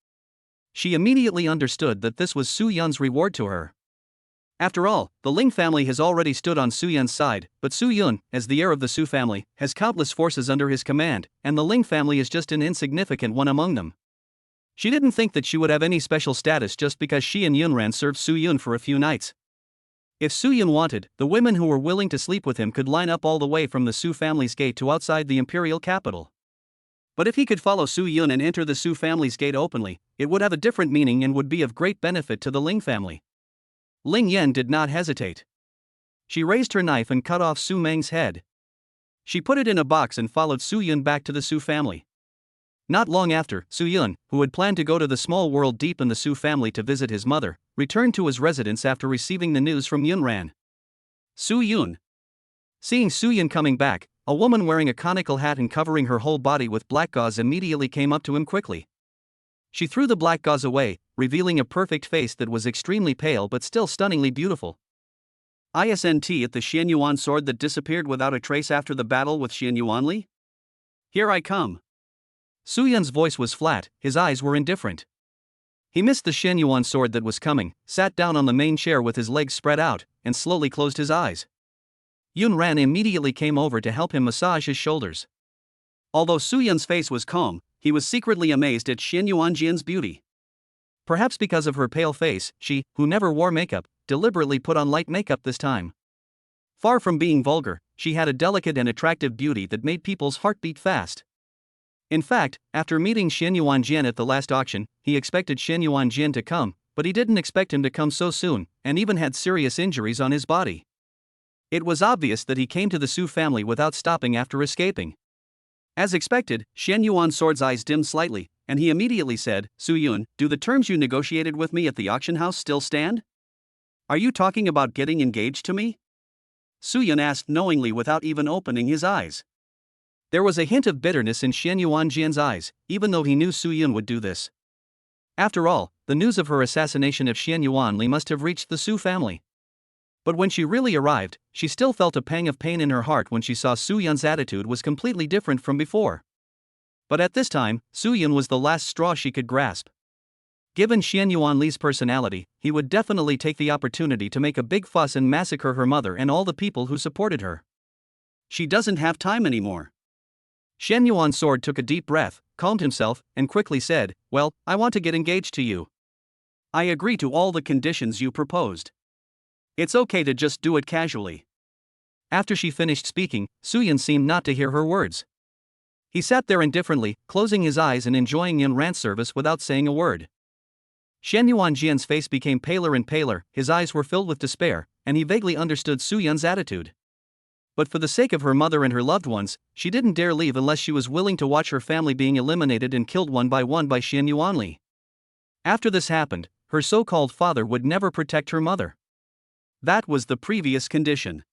She immediately understood that this was Su Yun's reward to her. After all, the Ling family has already stood on Su Yun's side, but Su Yun, as the heir of the Su family, has countless forces under his command, and the Ling family is just an insignificant one among them. She didn't think that she would have any special status just because she and Yunran served Su Yun for a few nights. If Su Yun wanted, the women who were willing to sleep with him could line up all the way from the Su family's gate to outside the imperial capital. But if he could follow Su Yun and enter the Su family's gate openly, it would have a different meaning and would be of great benefit to the Ling family. Ling Yan did not hesitate. She raised her knife and cut off Su Meng's head. She put it in a box and followed Su Yun back to the Su family. Not long after, Su Yun, who had planned to go to the small world deep in the Su family to visit his mother, returned to his residence after receiving the news from Yunran. Su Yun. Seeing Su Yun coming back, a woman wearing a conical hat and covering her whole body with black gauze immediately came up to him quickly. She threw the black gauze away, revealing a perfect face that was extremely pale but still stunningly beautiful. Isn't it the Xian Yuan sword that disappeared without a trace after the battle with Xian Yuanli? Here I come. Su Yun's voice was flat, his eyes were indifferent. He missed the Xian Yuan sword that was coming, sat down on the main chair with his legs spread out, and slowly closed his eyes. Yunran immediately came over to help him massage his shoulders. Although Su Yun's face was calm, he was secretly amazed at Xian Yuanjian's beauty. Perhaps because of her pale face, she, who never wore makeup, deliberately put on light makeup this time. Far from being vulgar, she had a delicate and attractive beauty that made people's heart beat fast. In fact, after meeting Xian Yuanjian at the last auction, he expected Xian Yuanjian to come, but he didn't expect him to come so soon, and even had serious injuries on his body. It was obvious that he came to the Su family without stopping after escaping. As expected, Xian Yuan's sword's eyes dimmed slightly, and he immediately said, Su Yun, do the terms you negotiated with me at the auction house still stand? Are you talking about getting engaged to me? Su Yun asked knowingly without even opening his eyes. There was a hint of bitterness in Xian Yuanjian's eyes, even though he knew Su Yun would do this. After all, the news of her assassination of Xian Yuanli must have reached the Su family. But when she really arrived, she still felt a pang of pain in her heart when she saw Su Yun's attitude was completely different from before. But at this time, Su Yun was the last straw she could grasp. Given Xian Yuanli's personality, he would definitely take the opportunity to make a big fuss and massacre her mother and all the people who supported her. She doesn't have time anymore. Xian Yuan's sword took a deep breath, calmed himself, and quickly said, well, I want to get engaged to you. I agree to all the conditions you proposed. It's okay to just do it casually. After she finished speaking, Su Yun seemed not to hear her words. He sat there indifferently, closing his eyes and enjoying Yun Ran's service without saying a word. Xian Yuanjian's face became paler and paler, his eyes were filled with despair, and he vaguely understood Su Yun's attitude. But for the sake of her mother and her loved ones, she didn't dare leave unless she was willing to watch her family being eliminated and killed one by Xian Yuanli. After this happened, her so-called father would never protect her mother. That was the previous condition.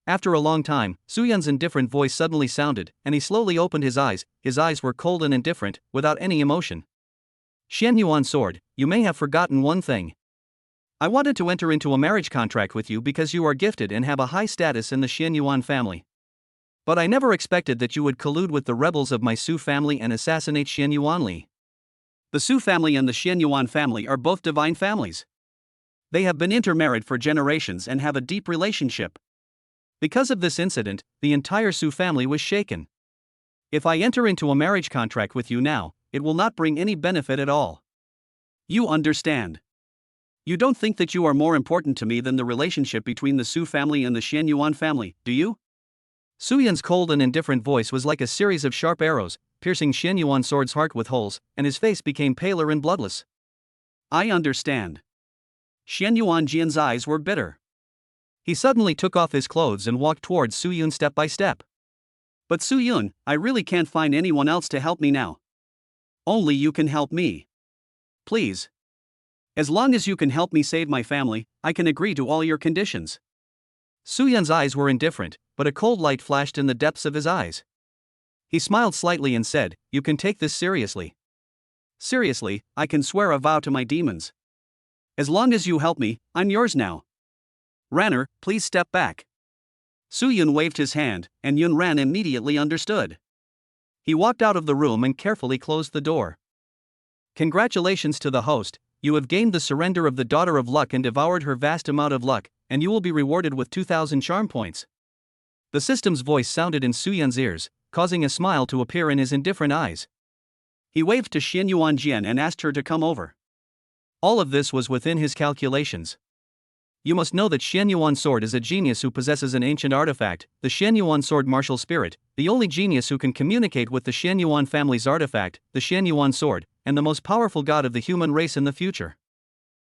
After a long time, Su Yun's indifferent voice suddenly sounded, and he slowly opened his eyes were cold and indifferent, without any emotion. Xian Yuan's sword, you may have forgotten one thing. I wanted to enter into a marriage contract with you because you are gifted and have a high status in the Xian Yuan family. But I never expected that you would collude with the rebels of my Su family and assassinate Xian Yuanli. The Su family and the Xian Yuan family are both divine families. They have been intermarried for generations and have a deep relationship. Because of this incident, the entire Su family was shaken. If I enter into a marriage contract with you now, it will not bring any benefit at all. You understand. You don't think that you are more important to me than the relationship between the Su family and the Xian Yuan family, do you? Su Yun's cold and indifferent voice was like a series of sharp arrows, piercing Xian Yuan's sword's heart with holes, and his face became paler and bloodless. I understand. Xian Yuanjian's eyes were bitter. He suddenly took off his clothes and walked towards Su Yun step by step. But Su Yun, I really can't find anyone else to help me now. Only you can help me. Please. As long as you can help me save my family, I can agree to all your conditions. Su Yun's eyes were indifferent, but a cold light flashed in the depths of his eyes. He smiled slightly and said, you can take this seriously. Seriously, I can swear a vow to my demons. As long as you help me, I'm yours now. Ranner, please step back. Su Yun waved his hand, and Yun Ran immediately understood. He walked out of the room and carefully closed the door. Congratulations to the host, you have gained the surrender of the Daughter of Luck and devoured her vast amount of luck, and you will be rewarded with 2,000 charm points. The system's voice sounded in Su Yun's ears, causing a smile to appear in his indifferent eyes. He waved to Xian Yuanjian and asked her to come over. All of this was within his calculations. You must know that Xian Yuan's sword is a genius who possesses an ancient artifact, the Xian Yuan sword martial spirit, the only genius who can communicate with the Xian Yuan family's artifact, the Xian Yuan sword, and the most powerful god of the human race in the future.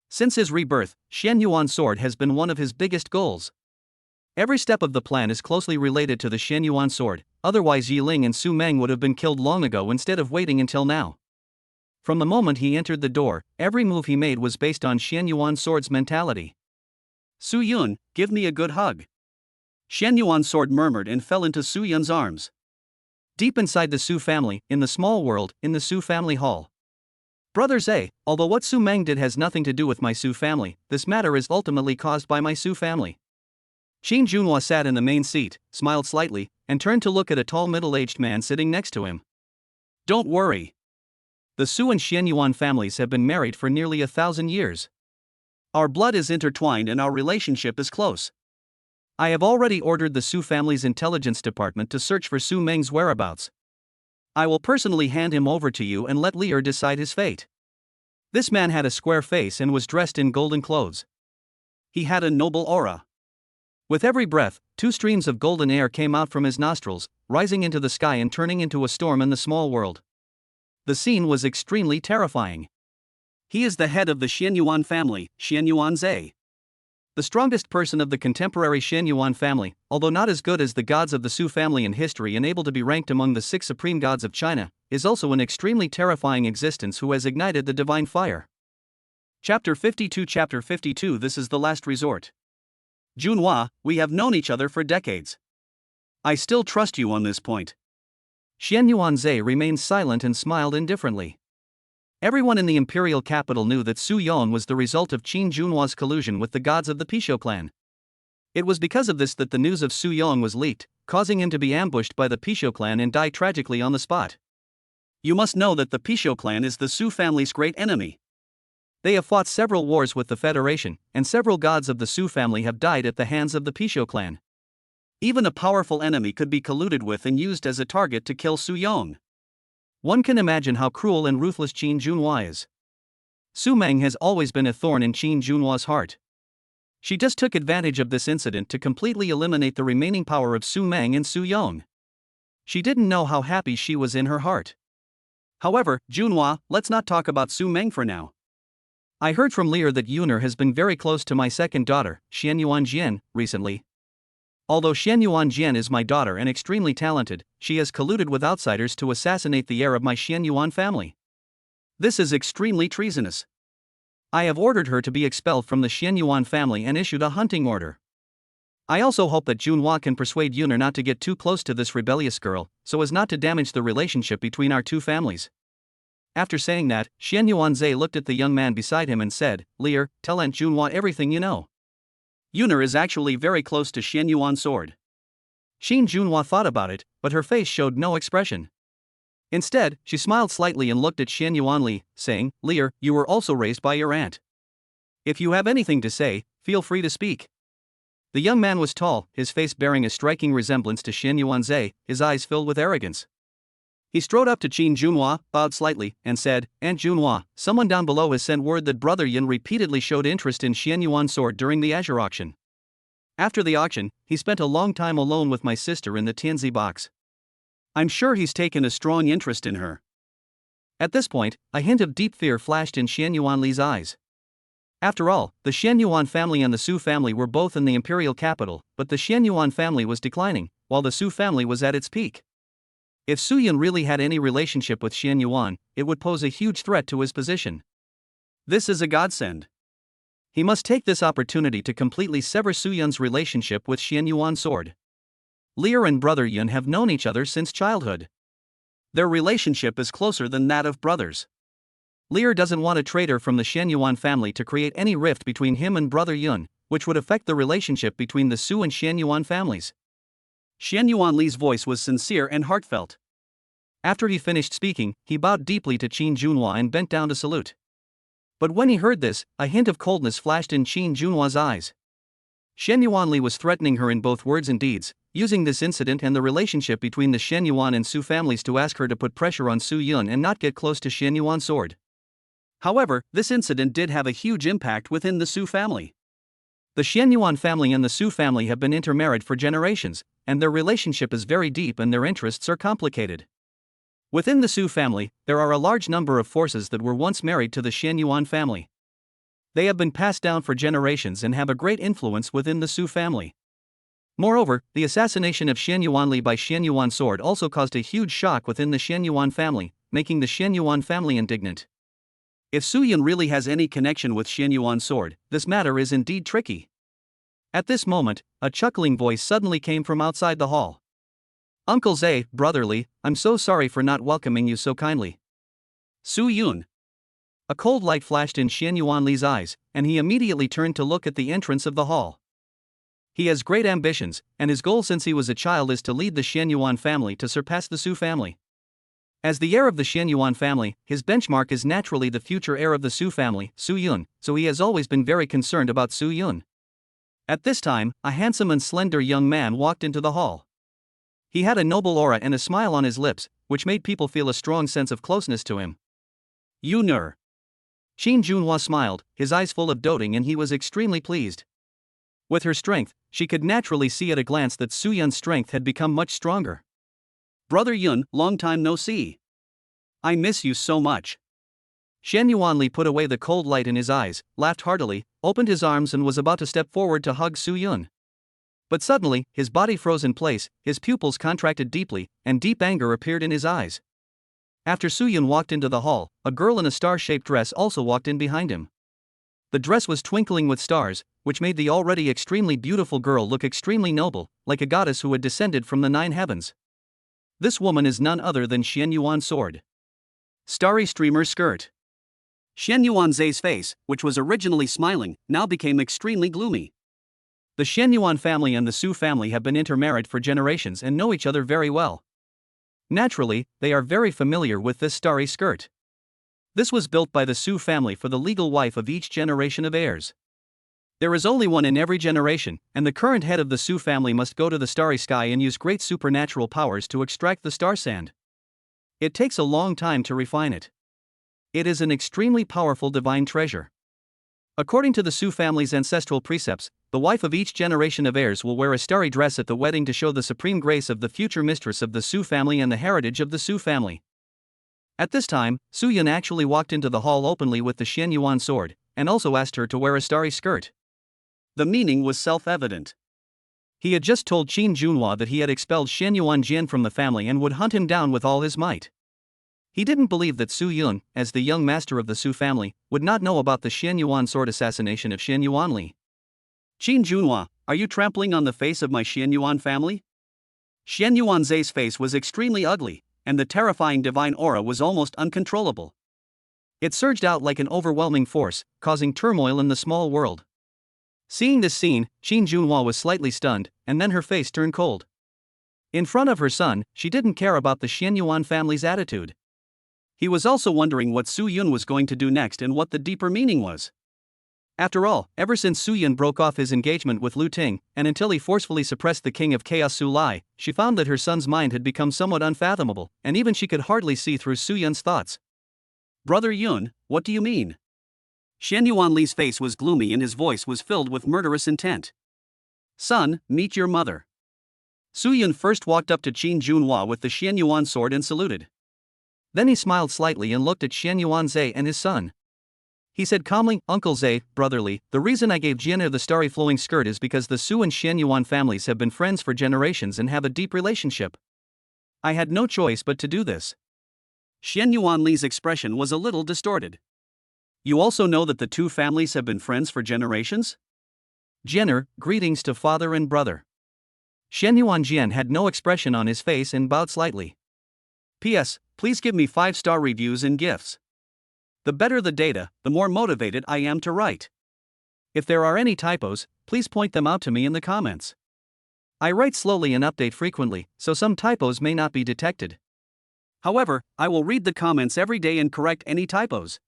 Since his rebirth, Xian Yuan's sword has been one of his biggest goals. Every step of the plan is closely related to the Xian Yuan sword, otherwise Yi Ling and Su Meng would have been killed long ago instead of waiting until now. From the moment he entered the door, every move he made was based on Xian Yuan's sword's mentality. Su Yun, give me a good hug. Xian Yuan's sword murmured and fell into Su Yun's arms. Deep inside the Su family, in the small world, in the Su family hall. Brother Zhe, although what Su Meng did has nothing to do with my Su family, this matter is ultimately caused by my Su family. Qin Junhua sat in the main seat, smiled slightly, and turned to look at a tall middle-aged man sitting next to him. Don't worry. The Su and Xian Yuan families have been married for nearly 1,000 years. Our blood is intertwined and our relationship is close. I have already ordered the Su family's intelligence department to search for Su Meng's whereabouts. I will personally hand him over to you and let Lier decide his fate. This man had a square face and was dressed in golden clothes. He had a noble aura. With every breath, 2 streams of golden air came out from his nostrils, rising into the sky and turning into a storm in the small world. The scene was extremely terrifying. He is the head of the Xian Yuan family, Xian Yuan Zhe. The strongest person of the contemporary Shen Yuan family, although not as good as the gods of the Su family in history and able to be ranked among the 6 supreme gods of China, is also an extremely terrifying existence who has ignited the divine fire. Chapter 52. This is the last resort. Junhua, we have known each other for decades. I still trust you on this point. Xian Yuanzhe remained silent and smiled indifferently. Everyone in the imperial capital knew that Su Yuan was the result of Qin Junhua's collusion with the gods of the Pisho clan. It was because of this that the news of Su Yuan was leaked, causing him to be ambushed by the Pisho clan and die tragically on the spot. You must know that the Pisho clan is the Su family's great enemy. They have fought several wars with the Federation, and several gods of the Su family have died at the hands of the Pisho clan. Even a powerful enemy could be colluded with and used as a target to kill Su Yuan. One can imagine how cruel and ruthless Qin Junhua is. Su Meng has always been a thorn in Qin Junhua's heart. She just took advantage of this incident to completely eliminate the remaining power of Su Meng and Su Yuan. She didn't know how happy she was in her heart. However, Junhua, let's not talk about Su Meng for now. I heard from Lear that Yuner has been very close to my second daughter, Xian Yuanjian, recently. Although Xian Yuanjian is my daughter and extremely talented, she has colluded with outsiders to assassinate the heir of my Xian Yuan family. This is extremely treasonous. I have ordered her to be expelled from the Xian Yuan family and issued a hunting order. I also hope that Junhua can persuade Yuner not to get too close to this rebellious girl, so as not to damage the relationship between our two families. After saying that, Xian Yuanzhe looked at the young man beside him and said, Lear, tell Aunt Junhua everything you know. Yuner is actually very close to Xian Yuan's sword. Qin Junhua thought about it, but her face showed no expression. Instead, she smiled slightly and looked at Xian Yuanli, saying, Lear, you were also raised by your aunt. If you have anything to say, feel free to speak. The young man was tall, his face bearing a striking resemblance to Xian Yuanzhe, his eyes filled with arrogance. He strode up to Qin Junhua, bowed slightly, and said, Aunt Junhua, someone down below has sent word that Brother Yin repeatedly showed interest in Xian Yuan's sword during the Azure auction. After the auction, he spent a long time alone with my sister in the Tianzi box. I'm sure he's taken a strong interest in her. At this point, a hint of deep fear flashed in Xian Yuanli's eyes. After all, the Xian Yuan family and the Su family were both in the imperial capital, but the Xian Yuan family was declining, while the Su family was at its peak. If Su Yun really had any relationship with Xian Yuan, it would pose a huge threat to his position. This is a godsend. He must take this opportunity to completely sever Su Yun's relationship with Xian Yuan's sword. Lear and Brother Yun have known each other since childhood. Their relationship is closer than that of brothers. Lear doesn't want a traitor from the Xian Yuan family to create any rift between him and Brother Yun, which would affect the relationship between the Su and Xian Yuan families. Xian Yuanli's voice was sincere and heartfelt. After he finished speaking, he bowed deeply to Qin Junhua and bent down to salute. But when he heard this, a hint of coldness flashed in Qin Junhua's eyes. Shen Yuanli was threatening her in both words and deeds, using this incident and the relationship between the Shen Yuan and Su families to ask her to put pressure on Su Yun and not get close to Xian Yuan's sword. However, this incident did have a huge impact within the Su family. The Xian Yuan family and the Su family have been intermarried for generations, and their relationship is very deep and their interests are complicated. Within the Su family, there are a large number of forces that were once married to the Xian Yuan family. They have been passed down for generations and have a great influence within the Su family. Moreover, the assassination of Xian Yuanli by Xian Yuan's sword also caused a huge shock within the Xian Yuan family, making the Xian Yuan family indignant. If Su Yun really has any connection with Xian Yuan's sword, this matter is indeed tricky. At this moment, a chuckling voice suddenly came from outside the hall. Uncle Zhe, brotherly, I'm so sorry for not welcoming you so kindly. Su Yun. A cold light flashed in Xian Yuanli's eyes, and he immediately turned to look at the entrance of the hall. He has great ambitions, and his goal since he was a child is to lead the Xian Yuan family to surpass the Su family. As the heir of the Xian Yuan family, his benchmark is naturally the future heir of the Su family, Su Yun, so he has always been very concerned about Su Yun. At this time, a handsome and slender young man walked into the hall. He had a noble aura and a smile on his lips, which made people feel a strong sense of closeness to him. Yuner. Qin Junhua smiled, his eyes full of doting, and he was extremely pleased. With her strength, she could naturally see at a glance that Su Yun's strength had become much stronger. Brother Yun, long time no see. I miss you so much. Shen Yuanli put away the cold light in his eyes, laughed heartily, opened his arms and was about to step forward to hug Su Yun. But suddenly, his body froze in place, his pupils contracted deeply, and deep anger appeared in his eyes. After Su Yun walked into the hall, a girl in a star-shaped dress also walked in behind him. The dress was twinkling with stars, which made the already extremely beautiful girl look extremely noble, like a goddess who had descended from the 9 heavens. This woman is none other than Xian Yuan's sword. Starry streamer skirt. Xian Yuan's face, which was originally smiling, now became extremely gloomy. The Xian Yuan family and the Su family have been intermarried for generations and know each other very well. Naturally, they are very familiar with this starry skirt. This was built by the Su family for the legal wife of each generation of heirs. There is only one in every generation, and the current head of the Su family must go to the starry sky and use great supernatural powers to extract the star sand. It takes a long time to refine it. It is an extremely powerful divine treasure. According to the Su family's ancestral precepts, the wife of each generation of heirs will wear a starry dress at the wedding to show the supreme grace of the future mistress of the Su family and the heritage of the Su family. At this time, Su Yun actually walked into the hall openly with the Xian Yuan sword, and also asked her to wear a starry skirt. The meaning was self-evident. He had just told Qin Junhua that he had expelled Xian Yuan Jian from the family and would hunt him down with all his might. He didn't believe that Su Yun, as the young master of the Su family, would not know about the Xian Yuan sword assassination of Xian Yuanli. Qin Junhua, are you trampling on the face of my Xian Yuan family? Xian Yuan's face was extremely ugly, and the terrifying divine aura was almost uncontrollable. It surged out like an overwhelming force, causing turmoil in the small world. Seeing this scene, Qin Junhua was slightly stunned, and then her face turned cold. In front of her son, she didn't care about the Xian Yuan family's attitude. He was also wondering what Su Yun was going to do next and what the deeper meaning was. After all, ever since Su Yun broke off his engagement with Lu Ting, and until he forcefully suppressed the king of chaos Su Lai, she found that her son's mind had become somewhat unfathomable, and even she could hardly see through Su Yun's thoughts. Brother Yun, what do you mean? Xian Yuanli's face was gloomy and his voice was filled with murderous intent. Son, meet your mother. Su Yun first walked up to Qin Junhua with the Xian Yuan sword and saluted. Then he smiled slightly and looked at Xian Yuan Zhe and his son. He said calmly, Uncle Zhe, brotherly, the reason I gave Jian'er the starry flowing skirt is because the Su and Xian Yuan families have been friends for generations and have a deep relationship. I had no choice but to do this. Xian Yuanli's expression was a little distorted. You also know that the two families have been friends for generations? Jian'er, greetings to father and brother. Xian Yuan Jian had no expression on his face and bowed slightly. P.S. Please give me 5-star reviews and gifts. The better the data, the more motivated I am to write. If there are any typos, please point them out to me in the comments. I write slowly and update frequently, so some typos may not be detected. However, I will read the comments every day and correct any typos.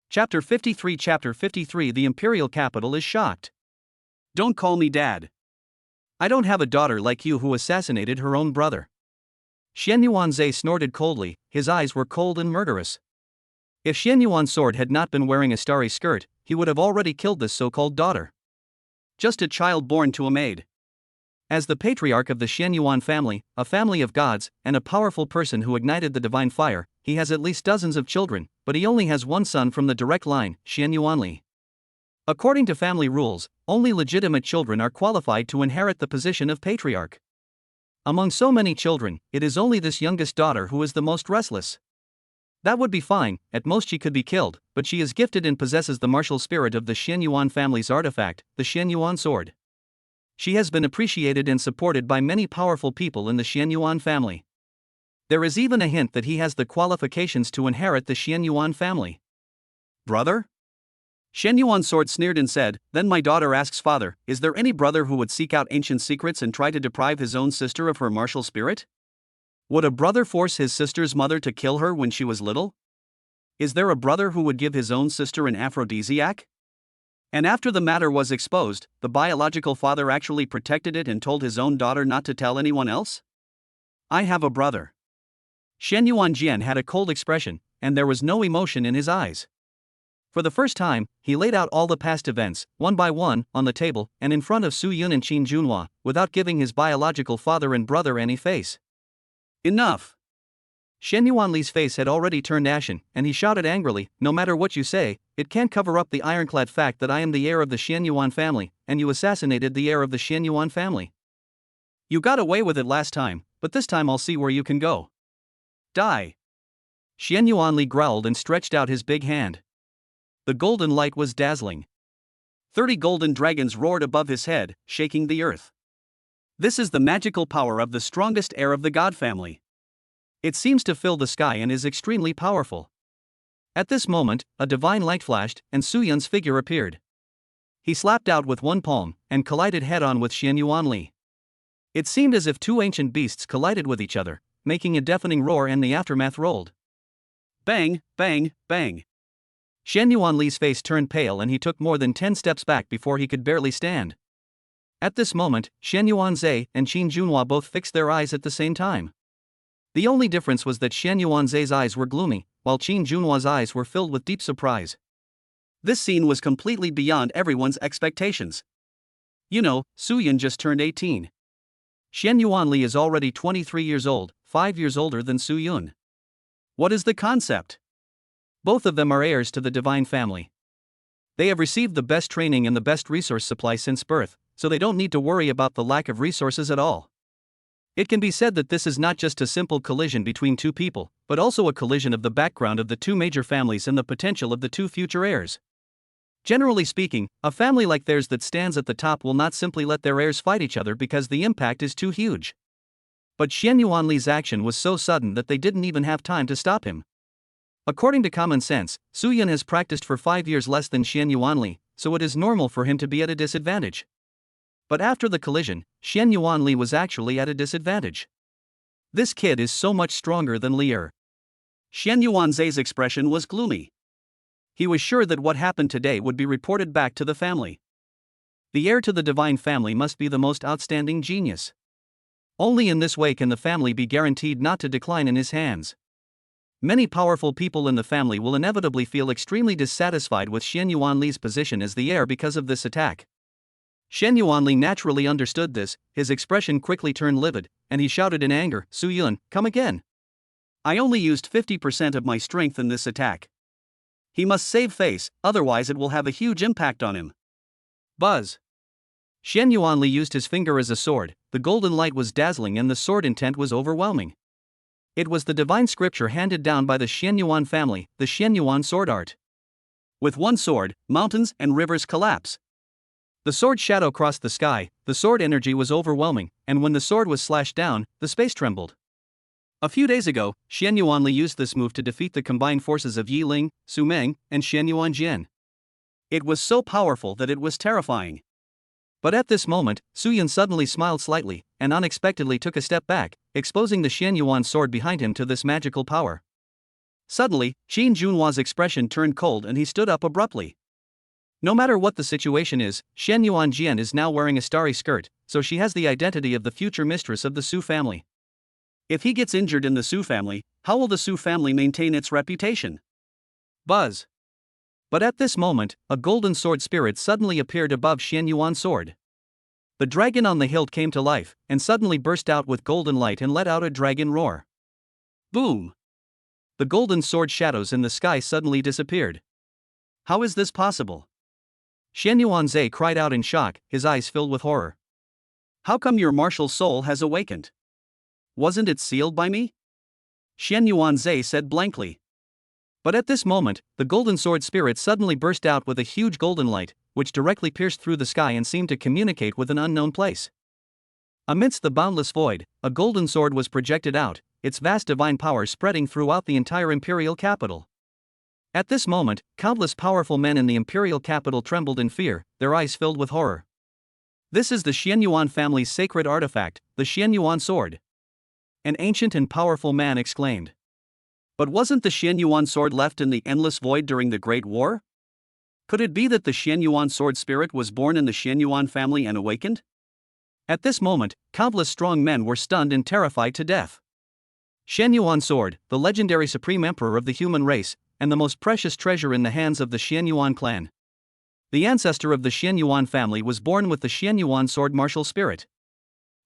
Chapter 53 The Imperial Capital is shocked. Don't call me Dad. I don't have a daughter like you who assassinated her own brother. Xian Yuanzhe snorted coldly, his eyes were cold and murderous. If Xian Yuan's sword had not been wearing a starry skirt, he would have already killed this so-called daughter. Just a child born to a maid. As the patriarch of the Xian Yuan family, a family of gods, and a powerful person who ignited the divine fire, he has at least dozens of children, but he only has one son from the direct line, Xian Yuanli. According to family rules, only legitimate children are qualified to inherit the position of patriarch. Among so many children, it is only this youngest daughter who is the most restless. That would be fine, at most she could be killed, but she is gifted and possesses the martial spirit of the Xian Yuan family's artifact, the Xian Yuan sword. She has been appreciated and supported by many powerful people in the Xian Yuan family. There is even a hint that he has the qualifications to inherit the Xian Yuan family. Brother? Xian Yuan's sword sneered and said, Then my daughter asks father, is there any brother who would seek out ancient secrets and try to deprive his own sister of her martial spirit? Would a brother force his sister's mother to kill her when she was little? Is there a brother who would give his own sister an aphrodisiac? And after the matter was exposed, the biological father actually protected it and told his own daughter not to tell anyone else? I have a brother. Xian Yuan Jian had a cold expression, and there was no emotion in his eyes. For the first time, he laid out all the past events, one by one, on the table, and in front of Su Yun and Qin Junhua, without giving his biological father and brother any face. Enough. Shen Yuanli's face had already turned ashen, and he shouted angrily, "No matter what you say, it can't cover up the ironclad fact that I am the heir of the Shen Yuan family, and you assassinated the heir of the Shen Yuan family. You got away with it last time, but this time I'll see where you can go. Die." Shen Yuanli growled and stretched out his big hand. The golden light was dazzling. 30 golden dragons roared above his head, shaking the earth. This is the magical power of the strongest heir of the god family. It seems to fill the sky and is extremely powerful. At this moment, a divine light flashed, and Su Yun's figure appeared. He slapped out with one palm, and collided head-on with Shen Yuanli. It seemed as if two ancient beasts collided with each other, making a deafening roar, and the aftermath rolled. Bang, bang, bang. Shen Yuanli's face turned pale and he took more than 10 steps back before he could barely stand. At this moment, Shen Yuanzhe and Qin Junhua both fixed their eyes at the same time. The only difference was that Shen Yuanzhe's eyes were gloomy, while Qin Junhua's eyes were filled with deep surprise. This scene was completely beyond everyone's expectations. You know, Su Yun just turned 18. Shen Yuanli is already 23 years old, 5 years older than Su Yun. What is the concept? Both of them are heirs to the divine family. They have received the best training and the best resource supply since birth, so they don't need to worry about the lack of resources at all. It can be said that this is not just a simple collision between two people, but also a collision of the background of the two major families and the potential of the two future heirs. Generally speaking, a family like theirs that stands at the top will not simply let their heirs fight each other because the impact is too huge. But Shen Yuanli's action was so sudden that they didn't even have time to stop him. According to common sense, Su Yun has practiced for 5 years less than Shen Yuanli, so it is normal for him to be at a disadvantage. But after the collision, Shen Yuanli was actually at a disadvantage. This kid is so much stronger than Li Er. Shen Yuanzhe's expression was gloomy. He was sure that what happened today would be reported back to the family. The heir to the divine family must be the most outstanding genius. Only in this way can the family be guaranteed not to decline in his hands. Many powerful people in the family will inevitably feel extremely dissatisfied with Shen Yuanli's position as the heir because of this attack. Shen Yuanli naturally understood this, his expression quickly turned livid, and he shouted in anger, "Su Yun, come again. I only used 50% of my strength in this attack. He must save face, otherwise it will have a huge impact on him." Buzz. Shen Yuanli used his finger as a sword, the golden light was dazzling and the sword intent was overwhelming. It was the divine scripture handed down by the Shen Yuan family, the Shen Yuan sword art. With one sword, mountains and rivers collapse. The sword shadow crossed the sky, the sword energy was overwhelming, and when the sword was slashed down, the space trembled. A few days ago, Shen Yuanli used this move to defeat the combined forces of Yi Ling, Su Meng, and Shen Yuanjian. It was so powerful that it was terrifying. But at this moment, Su Yun suddenly smiled slightly, and unexpectedly took a step back, exposing the Shen Yuan sword behind him to this magical power. Suddenly, Qin Junhua's expression turned cold and he stood up abruptly. No matter what the situation is, Shen Yuanjian is now wearing a starry skirt, so she has the identity of the future mistress of the Su family. If he gets injured in the Su family, how will the Su family maintain its reputation? Buzz. But at this moment, a golden sword spirit suddenly appeared above Shen Yuan's sword. The dragon on the hilt came to life, and suddenly burst out with golden light and let out a dragon roar. Boom! The golden sword shadows in the sky suddenly disappeared. How is this possible? Shen Yuanzhe cried out in shock, his eyes filled with horror. How come your martial soul has awakened? Wasn't it sealed by me? Shen Yuanzhe said blankly. But at this moment, the golden sword spirit suddenly burst out with a huge golden light, which directly pierced through the sky and seemed to communicate with an unknown place. Amidst the boundless void, a golden sword was projected out, its vast divine power spreading throughout the entire imperial capital. At this moment, countless powerful men in the imperial capital trembled in fear, their eyes filled with horror. This is the Shen Yuan family's sacred artifact, the Shen Yuan sword. An ancient and powerful man exclaimed. But wasn't the Shen Yuan sword left in the endless void during the Great War? Could it be that the Shen Yuan sword spirit was born in the Shen Yuan family and awakened? At this moment, countless strong men were stunned and terrified to death. Shen Yuan sword, the legendary supreme emperor of the human race, and the most precious treasure in the hands of the Shen Yuan clan. The ancestor of the Shen Yuan family was born with the Shen Yuan sword martial spirit.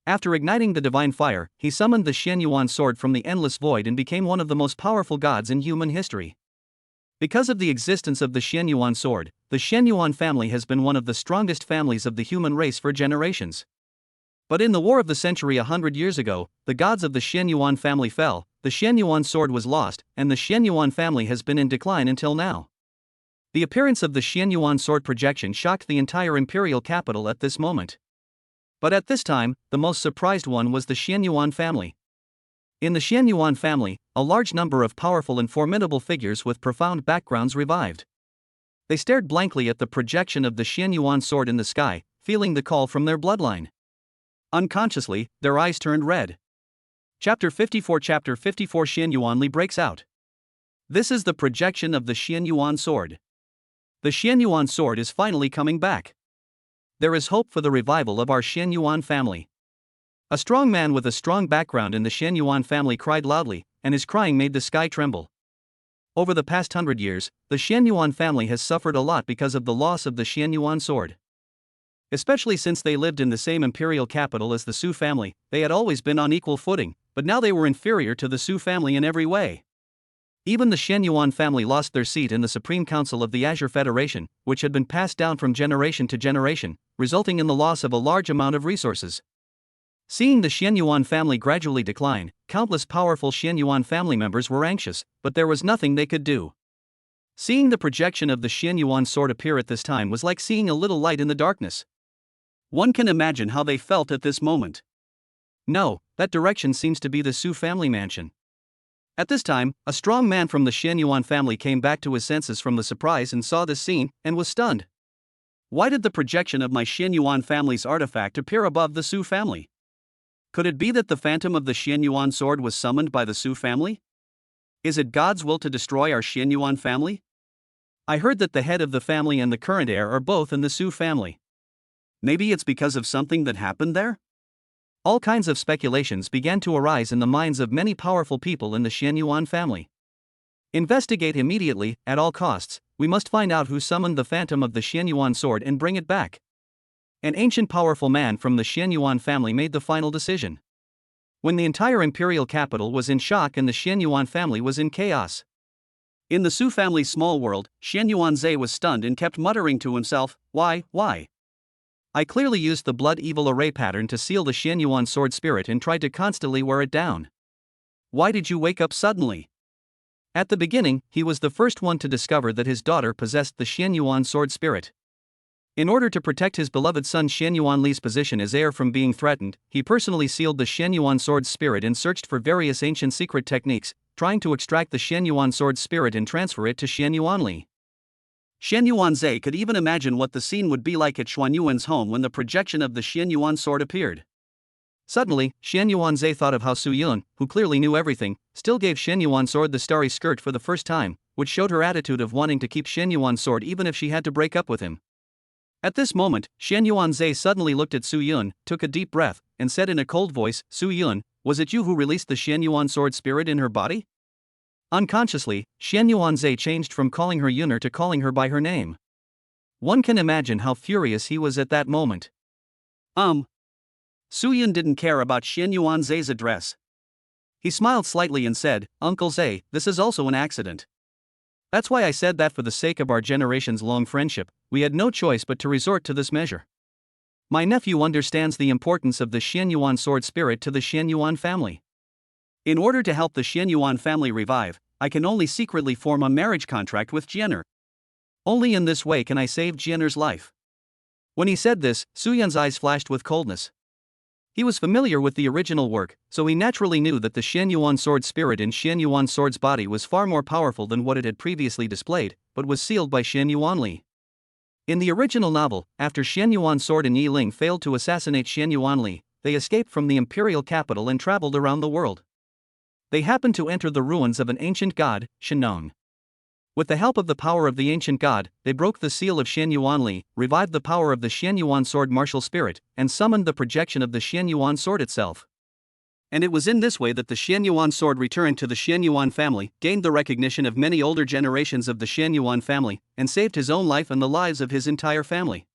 After igniting the divine fire, he summoned the Xianyuan sword from the endless void and became one of the most powerful gods in human history. Because of the existence of the Xianyuan sword, the Xianyuan family has been one of the strongest families of the human race for generations. But in the War of the Century 100 years ago, the gods of the Xianyuan family fell, the Xianyuan sword was lost, and the Xianyuan family has been in decline until now. The appearance of the Xianyuan sword projection shocked the entire imperial capital at this moment. But at this time, the most surprised one was the Xianyuan family. In the Xianyuan family, a large number of powerful and formidable figures with profound backgrounds revived. They stared blankly at the projection of the Xianyuan sword in the sky, feeling the call from their bloodline. Unconsciously, their eyes turned red. Chapter 54 Xianyuan Li breaks out. This is the projection of the Xianyuan sword. The Xianyuan sword is finally coming back. There is hope for the revival of our Xianyuan family. A strong man with a strong background in the Xianyuan family cried loudly, and his crying made the sky tremble. Over the past 100 years, the Xianyuan family has suffered a lot because of the loss of the Xianyuan sword. Especially since they lived in the same imperial capital as the Su family, they had always been on equal footing, but now they were inferior to the Su family in every way. Even the Xianyuan family lost their seat in the Supreme Council of the Azure Federation, which had been passed down from generation to generation, resulting in the loss of a large amount of resources. Seeing the Xianyuan family gradually decline, countless powerful Xianyuan family members were anxious, but there was nothing they could do. Seeing the projection of the Xianyuan sword appear at this time was like seeing a little light in the darkness. One can imagine how they felt at this moment. No, that direction seems to be the Su family mansion. At this time, a strong man from the Xianyuan family came back to his senses from the surprise and saw this scene, and was stunned. Why did the projection of my Xianyuan family's artifact appear above the Su family? Could it be that the phantom of the Xianyuan sword was summoned by the Su family? Is it God's will to destroy our Xianyuan family? I heard that the head of the family and the current heir are both in the Su family. Maybe it's because of something that happened there? All kinds of speculations began to arise in the minds of many powerful people in the Xianyuan family. Investigate immediately, at all costs. We must find out who summoned the phantom of the Xianyuan sword and bring it back. An ancient powerful man from the Xianyuan family made the final decision. When the entire imperial capital was in shock and the Xianyuan family was in chaos. In the Su family's small world, Xianyuan Zhe was stunned and kept muttering to himself, why? I clearly used the blood evil array pattern to seal the Xianyuan sword spirit and tried to constantly wear it down. Why did you wake up suddenly? At the beginning, he was the first one to discover that his daughter possessed the Xianyuan sword spirit. In order to protect his beloved son Xianyuan Li's position as heir from being threatened, he personally sealed the Xianyuan sword spirit and searched for various ancient secret techniques, trying to extract the Xianyuan sword spirit and transfer it to Xianyuan Li. Xianyuan Zhe could even imagine what the scene would be like at Xuanyuan's home when the projection of the Xianyuan sword appeared. Suddenly, Xianyuan Zhe thought of how Su Yun, who clearly knew everything, still gave Xianyuan sword the starry skirt for the first time, which showed her attitude of wanting to keep Xianyuan's sword even if she had to break up with him. At this moment, Xianyuan Zhe suddenly looked at Su Yun, took a deep breath, and said in a cold voice, Su Yun, was it you who released the Xianyuan sword spirit in her body? Unconsciously, Xianyuan Zhe changed from calling her Yuner to calling her by her name. One can imagine how furious he was at that moment. Su Yun didn't care about Xianyuan Zhe's address. He smiled slightly and said, Uncle Zhe, this is also an accident. That's why I said that for the sake of our generation's long friendship, we had no choice but to resort to this measure. My nephew understands the importance of the Xianyuan sword spirit to the Xianyuan family. In order to help the Xianyuan family revive, I can only secretly form a marriage contract with Jianer. Only in this way can I save Jianer's life. When he said this, Su Yun's eyes flashed with coldness. He was familiar with the original work, so he naturally knew that the Xianyuan sword spirit in Xianyuan sword's body was far more powerful than what it had previously displayed, but was sealed by Xianyuan Li. In the original novel, after Xianyuan sword and Yi Ling failed to assassinate Xianyuan Li, they escaped from the imperial capital and traveled around the world. They happened to enter the ruins of an ancient god, Shenong. With the help of the power of the ancient god, they broke the seal of Xianyuan Li, revived the power of the Xianyuan sword martial spirit, and summoned the projection of the Xianyuan sword itself. And it was in this way that the Xianyuan sword returned to the Xianyuan family, gained the recognition of many older generations of the Xianyuan family, and saved his own life and the lives of his entire family.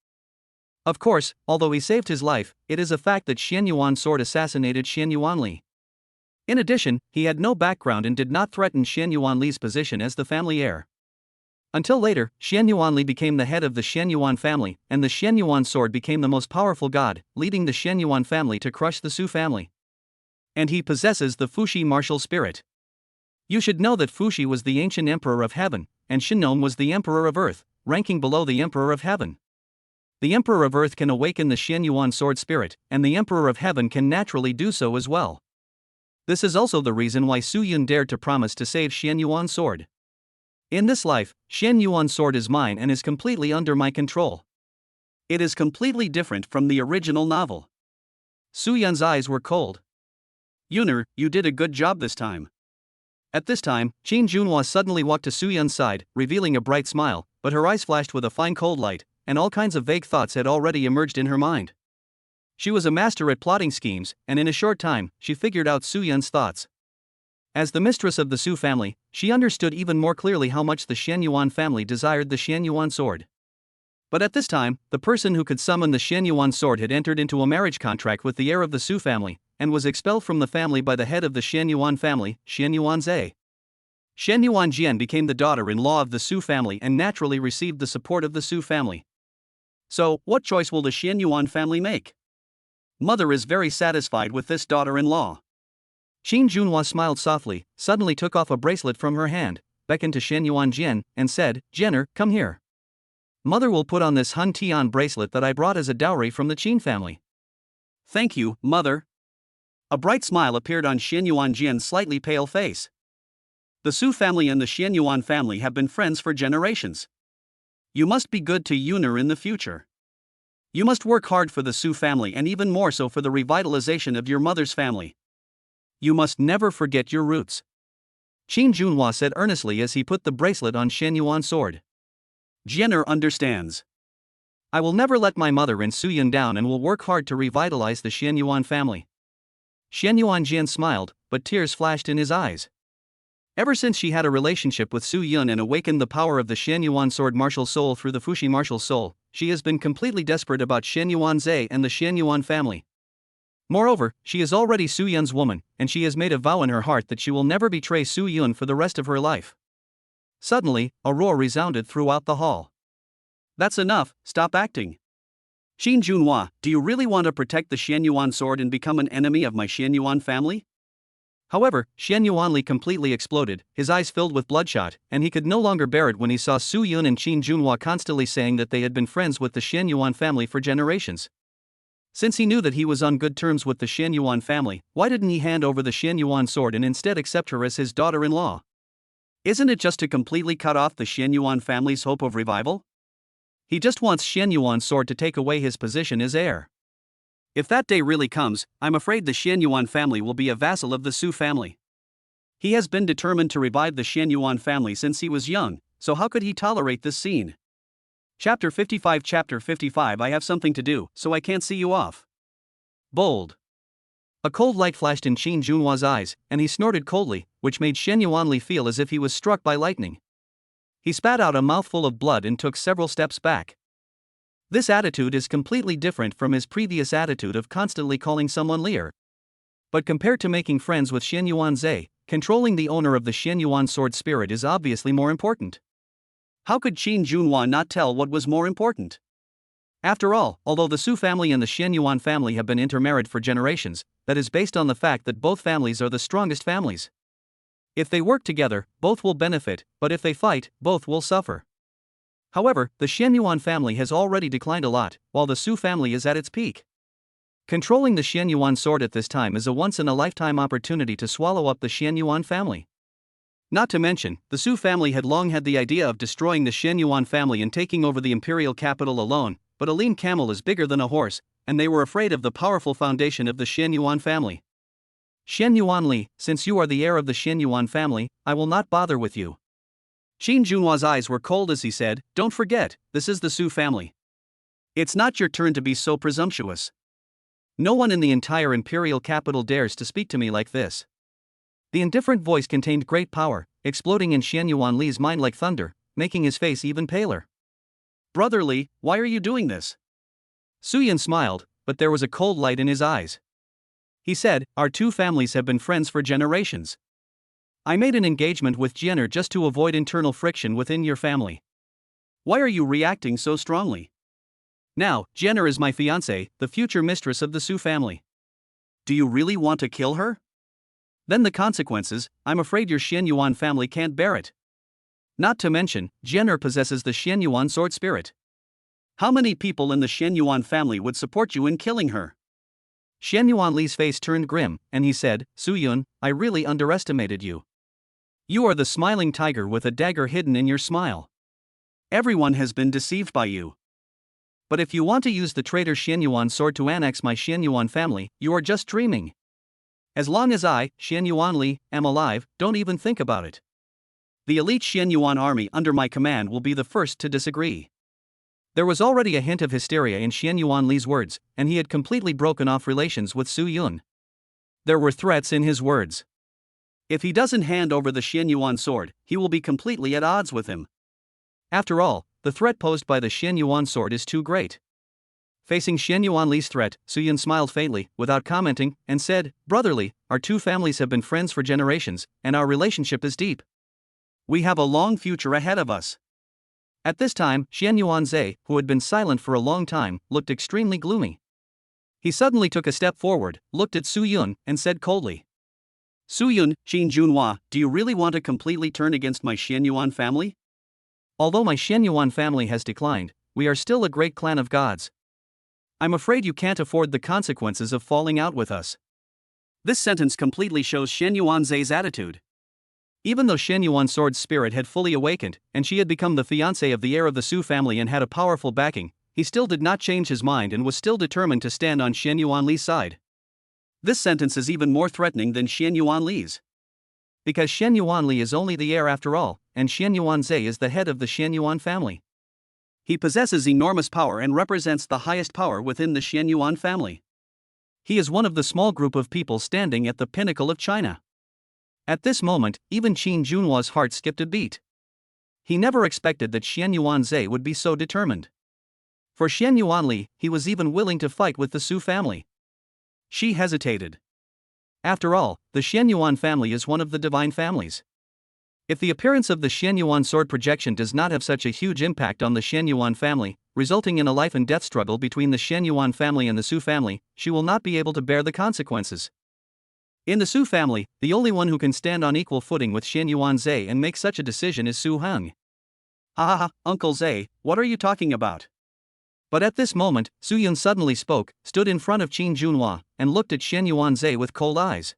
Of course, although he saved his life, it is a fact that Xian Yuan's sword assassinated Xian Yuanli. In addition, he had no background and did not threaten Xian Yuanli's position as the family heir. Until later, Xian Yuanli became the head of the Xian Yuan family, and the Xian Yuan sword became the most powerful god, leading the Xian Yuan family to crush the Su family. And he possesses the Fuxi martial spirit. You should know that Fuxi was the ancient emperor of heaven, and Shinnong was the emperor of earth, ranking below the emperor of heaven. The emperor of earth can awaken the Xian Yuan sword spirit, and the emperor of heaven can naturally do so as well. This is also the reason why Su Yun dared to promise to save Xian Yuan's sword. In this life, Xian Yuan's sword is mine and is completely under my control. It is completely different from the original novel. Su Yun's eyes were cold. Yuner, you did a good job this time. At this time, Qin Junhua suddenly walked to Su Yun's side, revealing a bright smile, but her eyes flashed with a fine cold light, and all kinds of vague thoughts had already emerged in her mind. She was a master at plotting schemes, and in a short time, she figured out Su Yun's thoughts. As the mistress of the Su family, she understood even more clearly how much the Xian Yuan family desired the Xian Yuan sword. But at this time, the person who could summon the Xian Yuan sword had entered into a marriage contract with the heir of the Su family, and was expelled from the family by the head of the Xian Yuan family, Xian Yuan Zhe. Xian Yuan Jian became the daughter-in-law of the Su family and naturally received the support of the Su family. So, what choice will the Xian Yuan family make? Mother is very satisfied with this daughter-in-law. Qin Junhua smiled softly, suddenly took off a bracelet from her hand, beckoned to Xian Yuan Jian, and said, "Jenner, come here. Mother will put on this Hun Tian bracelet that I brought as a dowry from the Qin family." "Thank you, mother." A bright smile appeared on Xian Yuan Jian's slightly pale face. The Su family and the Xian Yuan family have been friends for generations. You must be good to Yuner in the future. You must work hard for the Su family and even more so for the revitalization of your mother's family. You must never forget your roots. Qin Junhua said earnestly as he put the bracelet on Xian Yuan's sword. Jenner understands. I will never let my mother and Su Yun down and will work hard to revitalize the Xian Yuan family. Xian Yuan Jian smiled, but tears flashed in his eyes. Ever since she had a relationship with Su Yun and awakened the power of the Xian Yuan sword martial soul through the Fuxi martial soul, she has been completely desperate about Xian Yuan Zhe and the Xian Yuan family. Moreover, she is already Su Yun's woman, and she has made a vow in her heart that she will never betray Su Yun for the rest of her life. Suddenly, a roar resounded throughout the hall. That's enough, stop acting. Qin Junhua, do you really want to protect the Xian Yuan sword and become an enemy of my Xian Yuan family? However, Xian Yuanli completely exploded, his eyes filled with bloodshot, and he could no longer bear it when he saw Su Yun and Qin Junhua constantly saying that they had been friends with the Xian Yuan family for generations. Since he knew that he was on good terms with the Xian Yuan family, why didn't he hand over the Xian Yuan sword and instead accept her as his daughter-in-law? Isn't it just to completely cut off the Xian Yuan family's hope of revival? He just wants Xian Yuan's sword to take away his position as heir. If that day really comes, I'm afraid the Xian Yuan family will be a vassal of the Su family. He has been determined to revive the Xian Yuan family since he was young, so how could he tolerate this scene? Chapter 55 I have something to do, so I can't see you off. Bold. A cold light flashed in Qin Junhua's eyes, and he snorted coldly, which made Xian Yuanli feel as if he was struck by lightning. He spat out a mouthful of blood and took several steps back. This attitude is completely different from his previous attitude of constantly calling someone Lear. But compared to making friends with Xian Yuan Zhe, controlling the owner of the Xian Yuan sword spirit is obviously more important. How could Qin Junhua not tell what was more important? After all, although the Su family and the Xian Yuan family have been intermarried for generations, that is based on the fact that both families are the strongest families. If they work together, both will benefit, but if they fight, both will suffer. However, the Xian Yuan family has already declined a lot, while the Su family is at its peak. Controlling the Xian Yuan sword at this time is a once-in-a-lifetime opportunity to swallow up the Xian Yuan family. Not to mention, the Su family had long had the idea of destroying the Xian Yuan family and taking over the imperial capital alone, but a lean camel is bigger than a horse, and they were afraid of the powerful foundation of the Xian Yuan family. Xian Yuanli, since you are the heir of the Xian Yuan family, I will not bother with you. Qin Junhua's eyes were cold as he said, don't forget, this is the Su family. It's not your turn to be so presumptuous. No one in the entire imperial capital dares to speak to me like this. The indifferent voice contained great power, exploding in Xian Yuanli's mind like thunder, making his face even paler. Brother Li, why are you doing this? Su Yun smiled, but there was a cold light in his eyes. He said, "Our two families have been friends for generations. I made an engagement with Jenner just to avoid internal friction within your family. Why are you reacting so strongly? Now, Jenner is my fiancée, the future mistress of the Su family. Do you really want to kill her? Then the consequences, I'm afraid your Xianyuan family can't bear it. Not to mention, Jenner possesses the Xianyuan sword spirit. How many people in the Xianyuan family would support you in killing her?" Xianyuan Li's face turned grim, and he said, "Su Yun, I really underestimated you. You are the smiling tiger with a dagger hidden in your smile. Everyone has been deceived by you. But if you want to use the traitor Xianyuan sword to annex my Xianyuan family, you are just dreaming. As long as I, Xianyuan Li, am alive, don't even think about it. The elite Xianyuan army under my command will be the first to disagree." There was already a hint of hysteria in Xianyuan Li's words, and he had completely broken off relations with Su Yun. There were threats in his words. If he doesn't hand over the Xianyuan sword, he will be completely at odds with him. After all, the threat posed by the Xianyuan sword is too great. Facing Xianyuan Li's threat, Su Yun smiled faintly, without commenting, and said, "Brotherly, our two families have been friends for generations, and our relationship is deep. We have a long future ahead of us." At this time, Xianyuan Zhe, who had been silent for a long time, looked extremely gloomy. He suddenly took a step forward, looked at Su Yun, and said coldly, "Su Yun, Qin Junhua, do you really want to completely turn against my Xianyuan family? Although my Xianyuan family has declined, we are still a great clan of gods. I'm afraid you can't afford the consequences of falling out with us." This sentence completely shows Xianyuan Zhe's attitude. Even though Xianyuan sword's spirit had fully awakened, and she had become the fiancée of the heir of the Su family and had a powerful backing, he still did not change his mind and was still determined to stand on Xianyuan Li's side. This sentence is even more threatening than Xianyuan Li's. Because Xianyuan Li is only the heir after all, and Xianyuan Zhe is the head of the Xianyuan family. He possesses enormous power and represents the highest power within the Xianyuan family. He is one of the small group of people standing at the pinnacle of China. At this moment, even Qin Junhua's heart skipped a beat. He never expected that Xianyuan Zhe would be so determined. For Xianyuan Li, he was even willing to fight with the Su family. She hesitated. After all, the Xianyuan family is one of the divine families. If the appearance of the Xianyuan sword projection does not have such a huge impact on the Xianyuan family, resulting in a life and death struggle between the Xianyuan family and the Su family, she will not be able to bear the consequences. In the Su family, the only one who can stand on equal footing with Xianyuan Zhe and make such a decision is Su Heng. "Ha ha ha, Uncle Zhe, what are you talking about?" But at this moment, Su Yun suddenly spoke, stood in front of Qin Junhua, and looked at Xianyuan Zhe with cold eyes.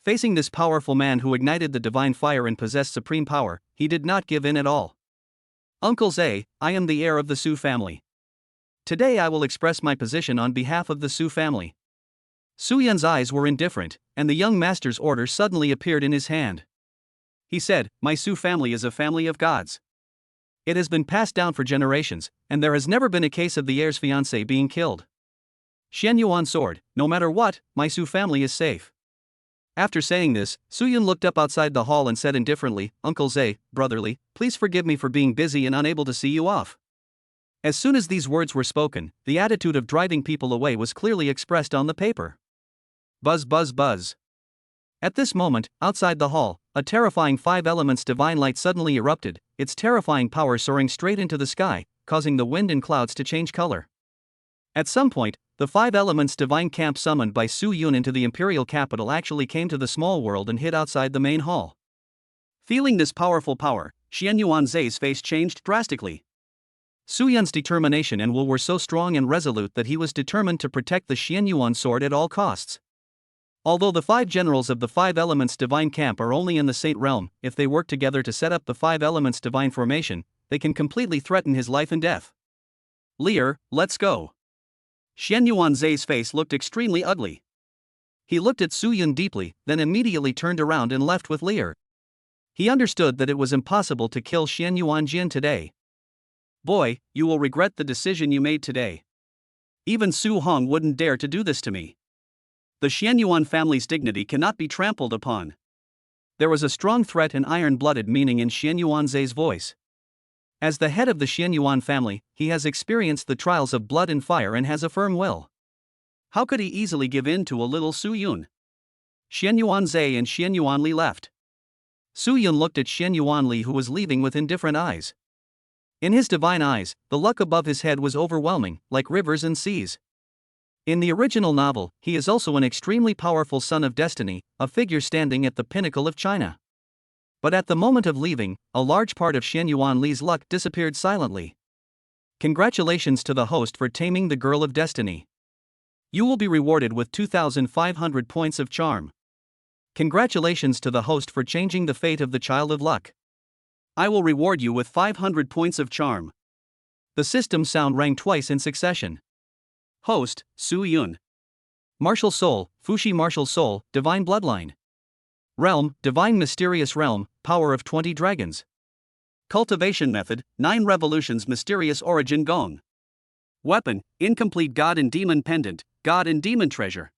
Facing this powerful man who ignited the divine fire and possessed supreme power, he did not give in at all. "Uncle Zhe, I am the heir of the Su family. Today I will express my position on behalf of the Su family." Su Yun's eyes were indifferent, and the young master's order suddenly appeared in his hand. He said, "My Su family is a family of gods. It has been passed down for generations, and there has never been a case of the heir's fiancé being killed. Xianyuan sword, no matter what, my Su family is safe." After saying this, Su Yun looked up outside the hall and said indifferently, "Uncle Zhe, brotherly, please forgive me for being busy and unable to see you off." As soon as these words were spoken, the attitude of driving people away was clearly expressed on the paper. Buzz buzz buzz. At this moment, outside the hall, a terrifying 5 elements divine light suddenly erupted, its terrifying power soaring straight into the sky, causing the wind and clouds to change color. At some point, the 5 elements divine camp summoned by Su Yun into the imperial capital actually came to the small world and hid outside the main hall. Feeling this powerful power, Xianyuan Zhe's face changed drastically. Su Yun's determination and will were so strong and resolute that he was determined to protect the Xianyuan sword at all costs. Although the 5 generals of the 5 elements divine camp are only in the Saint realm, if they work together to set up the 5 elements divine formation, they can completely threaten his life and death. "Lear, let's go." Xianyuan Zhe's face looked extremely ugly. He looked at Su Yun deeply, then immediately turned around and left with Lear. He understood that it was impossible to kill Xianyuan Jin today. "Boy, you will regret the decision you made today. Even Su Hong wouldn't dare to do this to me. The Xianyuan family's dignity cannot be trampled upon." There was a strong threat and iron-blooded meaning in Xianyuan Zhe's voice. As the head of the Xianyuan family, he has experienced the trials of blood and fire and has a firm will. How could he easily give in to a little Su Yun? Xianyuan Zhe and Xianyuan Li left. Su Yun looked at Xianyuan Li, who was leaving, with indifferent eyes. In his divine eyes, the luck above his head was overwhelming, like rivers and seas. In the original novel, he is also an extremely powerful son of destiny, a figure standing at the pinnacle of China. But at the moment of leaving, a large part of Xianyuan Li's luck disappeared silently. Congratulations to the host for taming the girl of destiny. You will be rewarded with 2,500 points of charm. Congratulations to the host for changing the fate of the child of luck. I will reward you with 500 points of charm. The system sound rang twice in succession. Host, Su Yun. Martial Soul, Fushi Martial Soul, Divine Bloodline. Realm, Divine Mysterious Realm, Power of 20 Dragons. Cultivation Method, 9 Revolutions Mysterious Origin Gong. Weapon, Incomplete God and Demon Pendant, God and Demon Treasure.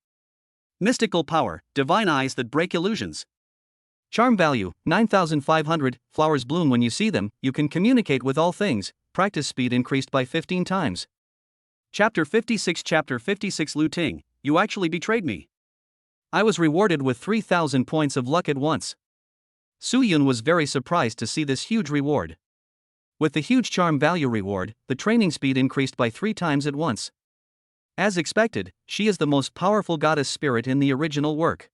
Mystical Power, Divine Eyes that Break Illusions. Charm Value, 9,500, flowers bloom when you see them, you can communicate with all things, practice speed increased by 15 times. Chapter 56 Lu Ting, you actually betrayed me. I was rewarded with 3,000 points of luck at once. Su Yun was very surprised to see this huge reward. With the huge charm value reward, the training speed increased by 3 times at once. As expected, she is the most powerful goddess spirit in the original work.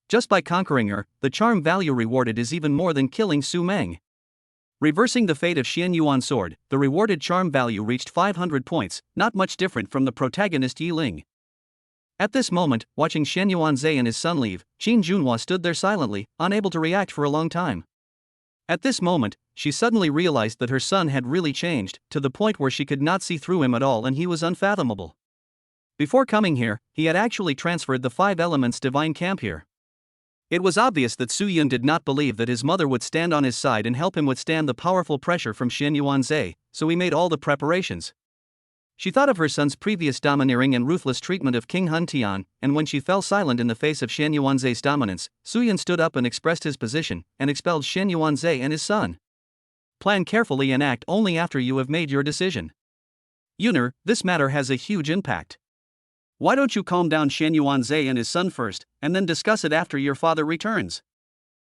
Just by conquering her, the charm value rewarded is even more than killing Su Meng. Reversing the fate of Xianyuan Sword, the rewarded charm value reached 500 points, not much different from the protagonist Yi Ling. At this moment, watching Xianyuan Zhe and his son leave, Qin Junhua stood there silently, unable to react for a long time. At this moment, she suddenly realized that her son had really changed, to the point where she could not see through him at all, and he was unfathomable. Before coming here, he had actually transferred the 5 elements divine camp here. It was obvious that Su Yun did not believe that his mother would stand on his side and help him withstand the powerful pressure from Xianyuan Zhe, so he made all the preparations. She thought of her son's previous domineering and ruthless treatment of King Hun Tian, and when she fell silent in the face of Xianyuan Zhe's dominance, Su Yun stood up and expressed his position, and expelled Xianyuan Zhe and his son. Plan carefully and act only after you have made your decision. Yuner, this matter has a huge impact. Why don't you calm down Xianyuan Zhe and his son first, and then discuss it after your father returns?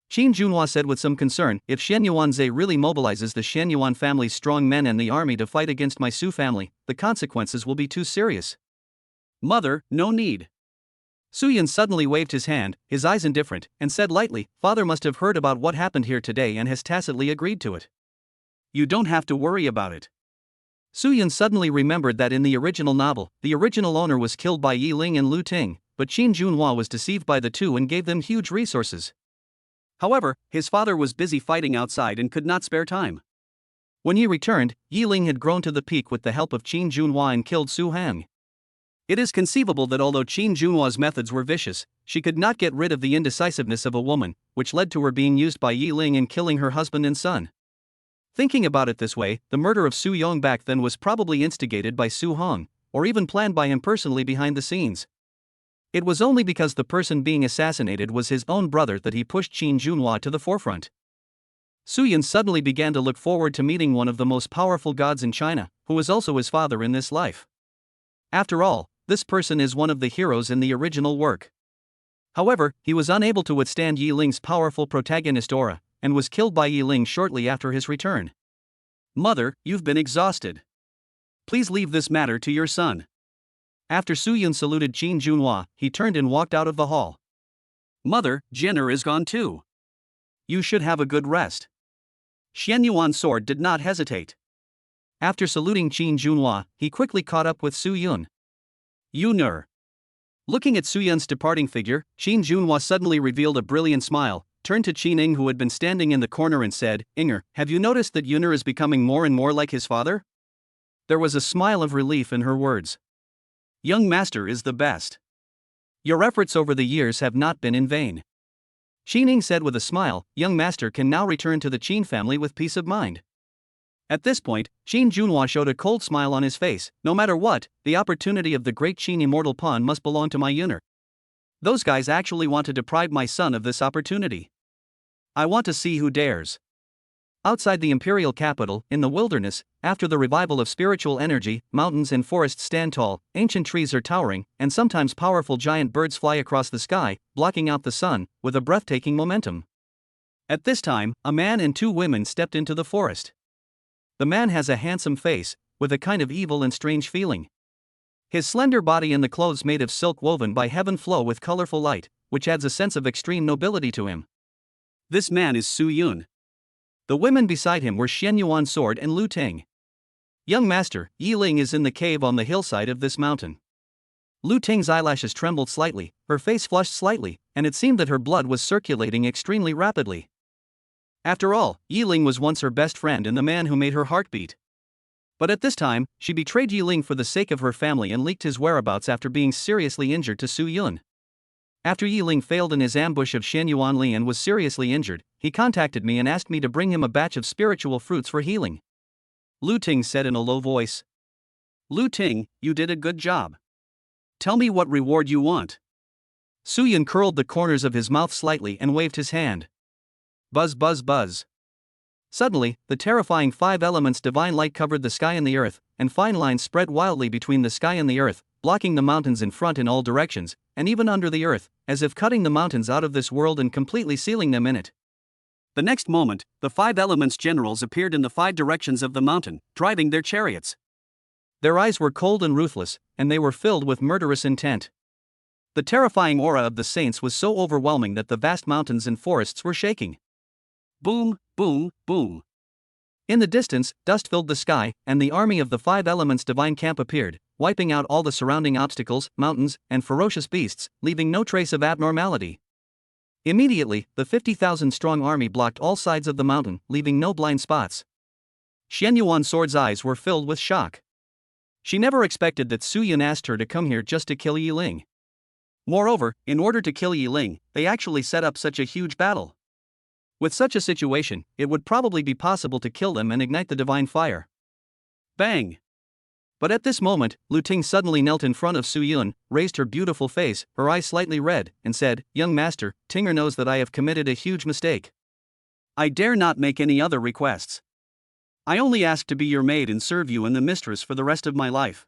Qin Junhua said with some concern, if Xianyuan Zhe really mobilizes the Xianyuan family's strong men and the army to fight against my Su family, the consequences will be too serious. Mother, no need. Su Yun suddenly waved his hand, his eyes indifferent, and said lightly, Father must have heard about what happened here today and has tacitly agreed to it. You don't have to worry about it. Su Yun suddenly remembered that in the original novel, the original owner was killed by Yi Ling and Lu Ting, but Qin Junhua was deceived by the two and gave them huge resources. However, his father was busy fighting outside and could not spare time. When he returned, Yi Ling had grown to the peak with the help of Qin Junhua and killed Su Hang. It is conceivable that although Qin Junhua's methods were vicious, she could not get rid of the indecisiveness of a woman, which led to her being used by Yi Ling and killing her husband and son. Thinking about it this way, the murder of Su Yong back then was probably instigated by Su Hong, or even planned by him personally behind the scenes. It was only because the person being assassinated was his own brother that he pushed Qin Junhua to the forefront. Su Yun suddenly began to look forward to meeting one of the most powerful gods in China, who is also his father in this life. After all, this person is one of the heroes in the original work. However, he was unable to withstand Yi Ling's powerful protagonist aura, and was killed by Yi Ling shortly after his return. Mother, you've been exhausted. Please leave this matter to your son. After Su Yun saluted Qin Junhua, he turned and walked out of the hall. Mother, Jenner is gone too. You should have a good rest. Xianyuan Sword did not hesitate. After saluting Qin Junhua, he quickly caught up with Su Yun. Yuner. Looking at Su Yun's departing figure, Qin Junhua suddenly revealed a brilliant smile, turned to Qin Ing, who had been standing in the corner, and said, Inger, have you noticed that Yuner is becoming more and more like his father? There was a smile of relief in her words. Young master is the best. Your efforts over the years have not been in vain. Qin Ing said with a smile, young master can now return to the Qin family with peace of mind. At this point, Qin Junhua showed a cold smile on his face. No matter what, the opportunity of the great Qin immortal pawn must belong to my Yuner. Those guys actually want to deprive my son of this opportunity. I want to see who dares. Outside the imperial capital, in the wilderness, after the revival of spiritual energy, mountains and forests stand tall, ancient trees are towering, and sometimes powerful giant birds fly across the sky, blocking out the sun, with a breathtaking momentum. At this time, a man and two women stepped into the forest. The man has a handsome face, with a kind of evil and strange feeling. His slender body and the clothes made of silk woven by heaven flow with colorful light, which adds a sense of extreme nobility to him. This man is Su Yun. The women beside him were Xian Yuan Sword and Lu Ting. Young master, Yi Ling is in the cave on the hillside of this mountain. Lu Ting's eyelashes trembled slightly, her face flushed slightly, and it seemed that her blood was circulating extremely rapidly. After all, Yi Ling was once her best friend and the man who made her heart beat. But at this time, she betrayed Yi Ling for the sake of her family and leaked his whereabouts after being seriously injured to Su Yun. After Yi Ling failed in his ambush of Xian Yuan Li and was seriously injured, he contacted me and asked me to bring him a batch of spiritual fruits for healing. Lu Ting said in a low voice. Lu Ting, you did a good job. Tell me what reward you want. Su Yun curled the corners of his mouth slightly and waved his hand. Buzz buzz buzz. Suddenly, the terrifying five elements divine light covered the sky and the earth, and fine lines spread wildly between the sky and the earth, blocking the mountains in front in all directions, and even under the earth, as if cutting the mountains out of this world and completely sealing them in it. The next moment, the five elements generals appeared in the five directions of the mountain, driving their chariots. Their eyes were cold and ruthless, and they were filled with murderous intent. The terrifying aura of the saints was so overwhelming that the vast mountains and forests were shaking. Boom, boom, boom. In the distance, dust filled the sky, and the army of the five elements divine camp appeared, wiping out all the surrounding obstacles, mountains, and ferocious beasts, leaving no trace of abnormality. Immediately, the 50,000-strong army blocked all sides of the mountain, leaving no blind spots. Xian Yuan Sword's eyes were filled with shock. She never expected that Su Yun asked her to come here just to kill Yi Ling. Moreover, in order to kill Yi Ling, they actually set up such a huge battle. With such a situation, it would probably be possible to kill them and ignite the divine fire. Bang! But at this moment, Lu Ting suddenly knelt in front of Su Yun, raised her beautiful face, her eyes slightly red, and said, Young master, Tinger knows that I have committed a huge mistake. I dare not make any other requests. I only ask to be your maid and serve you and the mistress for the rest of my life.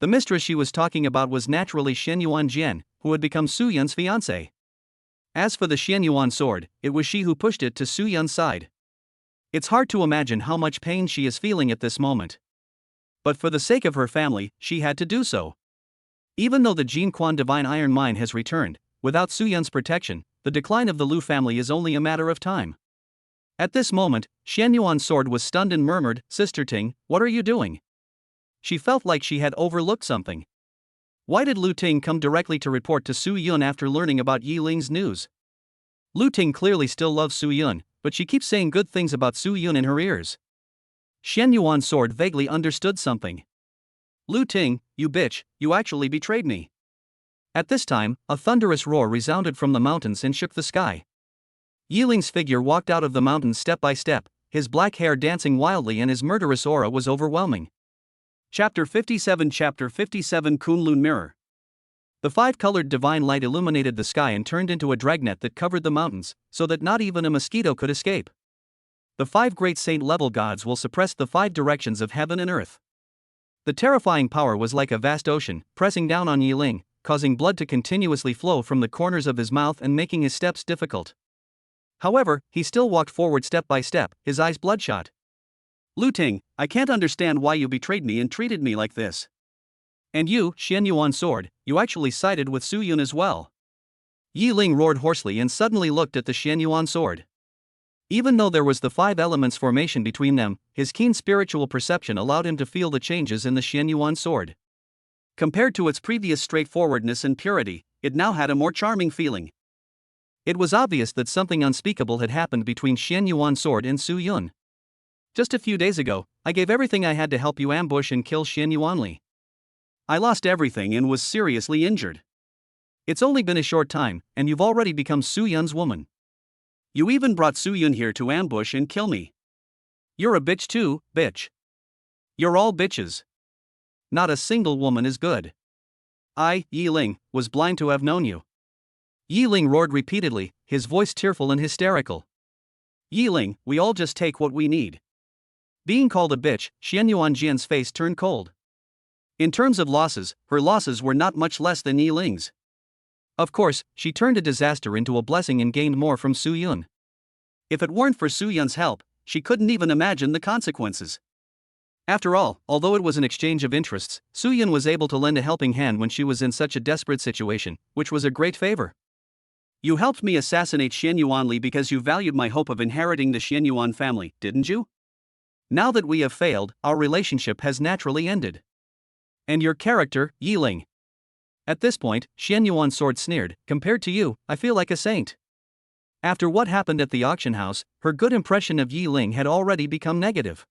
The mistress she was talking about was naturally Xian Yuan Jian, who had become Su Yun's fiancée. As for the Xian Yuan sword, it was she who pushed it to Su Yun's side. It's hard to imagine how much pain she is feeling at this moment. But for the sake of her family, she had to do so. Even though the Jin Quan Divine Iron Mine has returned, without Su Yun's protection, the decline of the Lu family is only a matter of time. At this moment, Xian Yuan's sword was stunned and murmured, Sister Ting, what are you doing? She felt like she had overlooked something. Why did Lu Ting come directly to report to Su Yun after learning about Yi Ling's news? Lu Ting clearly still loves Su Yun, but she keeps saying good things about Su Yun in her ears. Xian Yuan's sword vaguely understood something. Lu Ting, you bitch, you actually betrayed me. At this time, a thunderous roar resounded from the mountains and shook the sky. Yi Ling's figure walked out of the mountains step by step, his black hair dancing wildly and his murderous aura was overwhelming. Chapter 57 Kunlun Mirror. The five-colored divine light illuminated the sky and turned into a dragnet that covered the mountains, so that not even a mosquito could escape. The five great saint-level gods will suppress the five directions of heaven and earth. The terrifying power was like a vast ocean, pressing down on Yi Ling, causing blood to continuously flow from the corners of his mouth and making his steps difficult. However, he still walked forward step by step, his eyes bloodshot. Lu Ting, I can't understand why you betrayed me and treated me like this. And you, Xian Yuan Sword, you actually sided with Su Yun as well. Yi Ling roared hoarsely and suddenly looked at the Xian Yuan Sword. Even though there was the five elements formation between them, his keen spiritual perception allowed him to feel the changes in the Xian Yuan Sword. Compared to its previous straightforwardness and purity, it now had a more charming feeling. It was obvious that something unspeakable had happened between Xian Yuan Sword and Su Yun. Just a few days ago, I gave everything I had to help you ambush and kill Xian Yuanli. I lost everything and was seriously injured. It's only been a short time, and you've already become Su Yun's woman. You even brought Su Yun here to ambush and kill me. You're a bitch too, bitch. You're all bitches. Not a single woman is good. I, Yi Ling, was blind to have known you. Yi Ling roared repeatedly, his voice tearful and hysterical. Yiling, we all just take what we need. Being called a bitch, Xian Yuanjian's face turned cold. In terms of losses, her losses were not much less than Yiling's. Of course, she turned a disaster into a blessing and gained more from Su Yun. If it weren't for Su Yun's help, she couldn't even imagine the consequences. After all, although it was an exchange of interests, Su Yun was able to lend a helping hand when she was in such a desperate situation, which was a great favor. You helped me assassinate Xian Yuanli because you valued my hope of inheriting the Xian Yuan family, didn't you? Now that we have failed, our relationship has naturally ended. And your character, Yiling. At this point, Xian Yuan's sword sneered, compared to you, I feel like a saint. After what happened at the auction house, her good impression of Yiling had already become negative.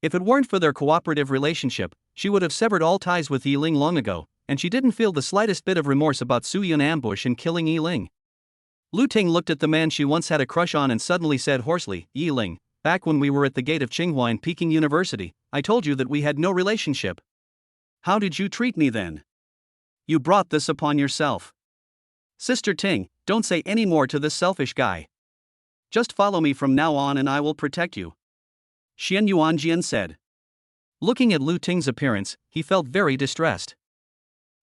If it weren't for their cooperative relationship, she would have severed all ties with Yiling long ago, and she didn't feel the slightest bit of remorse about Su Yun's ambush and killing Yiling. Lu Ting looked at the man she once had a crush on and suddenly said hoarsely, Yiling, back when we were at the gate of Tsinghua and Peking University, I told you that we had no relationship. How did you treat me then? You brought this upon yourself. Sister Ting, don't say any more to this selfish guy. Just follow me from now on and I will protect you. Xian Yuanjian said. Looking at Lu Ting's appearance, he felt very distressed.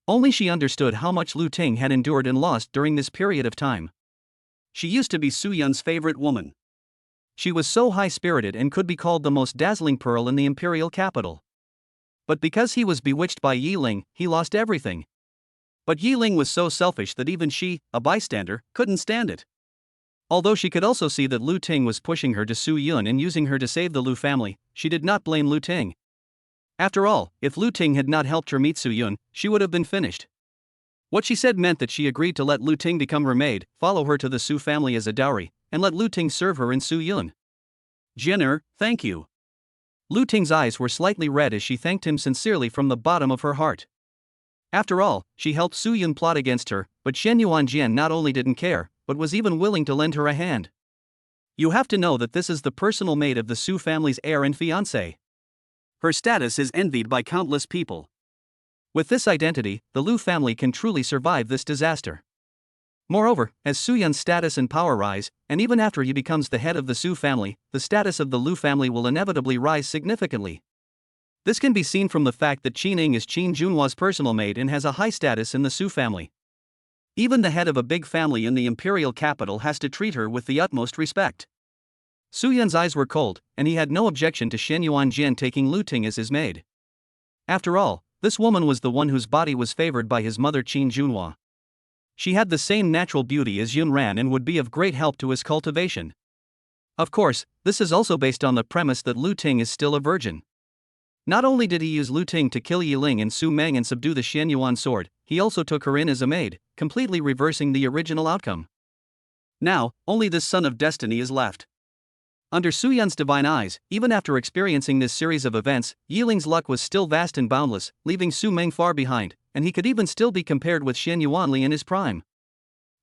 Only she understood how much Lu Ting had endured and lost during this period of time. She used to be Su Yun's favorite woman. She was so high-spirited and could be called the most dazzling pearl in the imperial capital. But because he was bewitched by Yiling, he lost everything. But Yiling was so selfish that even she, a bystander, couldn't stand it. Although she could also see that Lu Ting was pushing her to Su Yun and using her to save the Lu family, she did not blame Lu Ting. After all, if Lu Ting had not helped her meet Su Yun, she would have been finished. What she said meant that she agreed to let Lu Ting become her maid, follow her to the Su family as a dowry, and let Lu Ting serve her in Su Yun. Jenner, thank you. Lu Ting's eyes were slightly red as she thanked him sincerely from the bottom of her heart. After all, she helped Su Yun plot against her, but Xian Yuanjian not only didn't care, but was even willing to lend her a hand. You have to know that this is the personal maid of the Su family's heir and fiancé. Her status is envied by countless people. With this identity, the Lu family can truly survive this disaster. Moreover, as Su Yun's status and power rise, and even after he becomes the head of the Su family, the status of the Lu family will inevitably rise significantly. This can be seen from the fact that Qin Ning is Qin Junhua's personal maid and has a high status in the Su family. Even the head of a big family in the imperial capital has to treat her with the utmost respect. Su Yun's eyes were cold, and he had no objection to Xian Yuanjian taking Lu Ting as his maid. After all, this woman was the one whose body was favored by his mother Qin Junhua. She had the same natural beauty as Yun Ran and would be of great help to his cultivation. Of course, this is also based on the premise that Lu Ting is still a virgin. Not only did he use Lu Ting to kill Yiling and Su Meng and subdue the Xian Yuan sword, he also took her in as a maid, completely reversing the original outcome. Now, only this son of destiny is left. Under Su Yun's divine eyes, even after experiencing this series of events, Yiling's luck was still vast and boundless, leaving Su Meng far behind, and he could even still be compared with Xian Yuanli in his prime.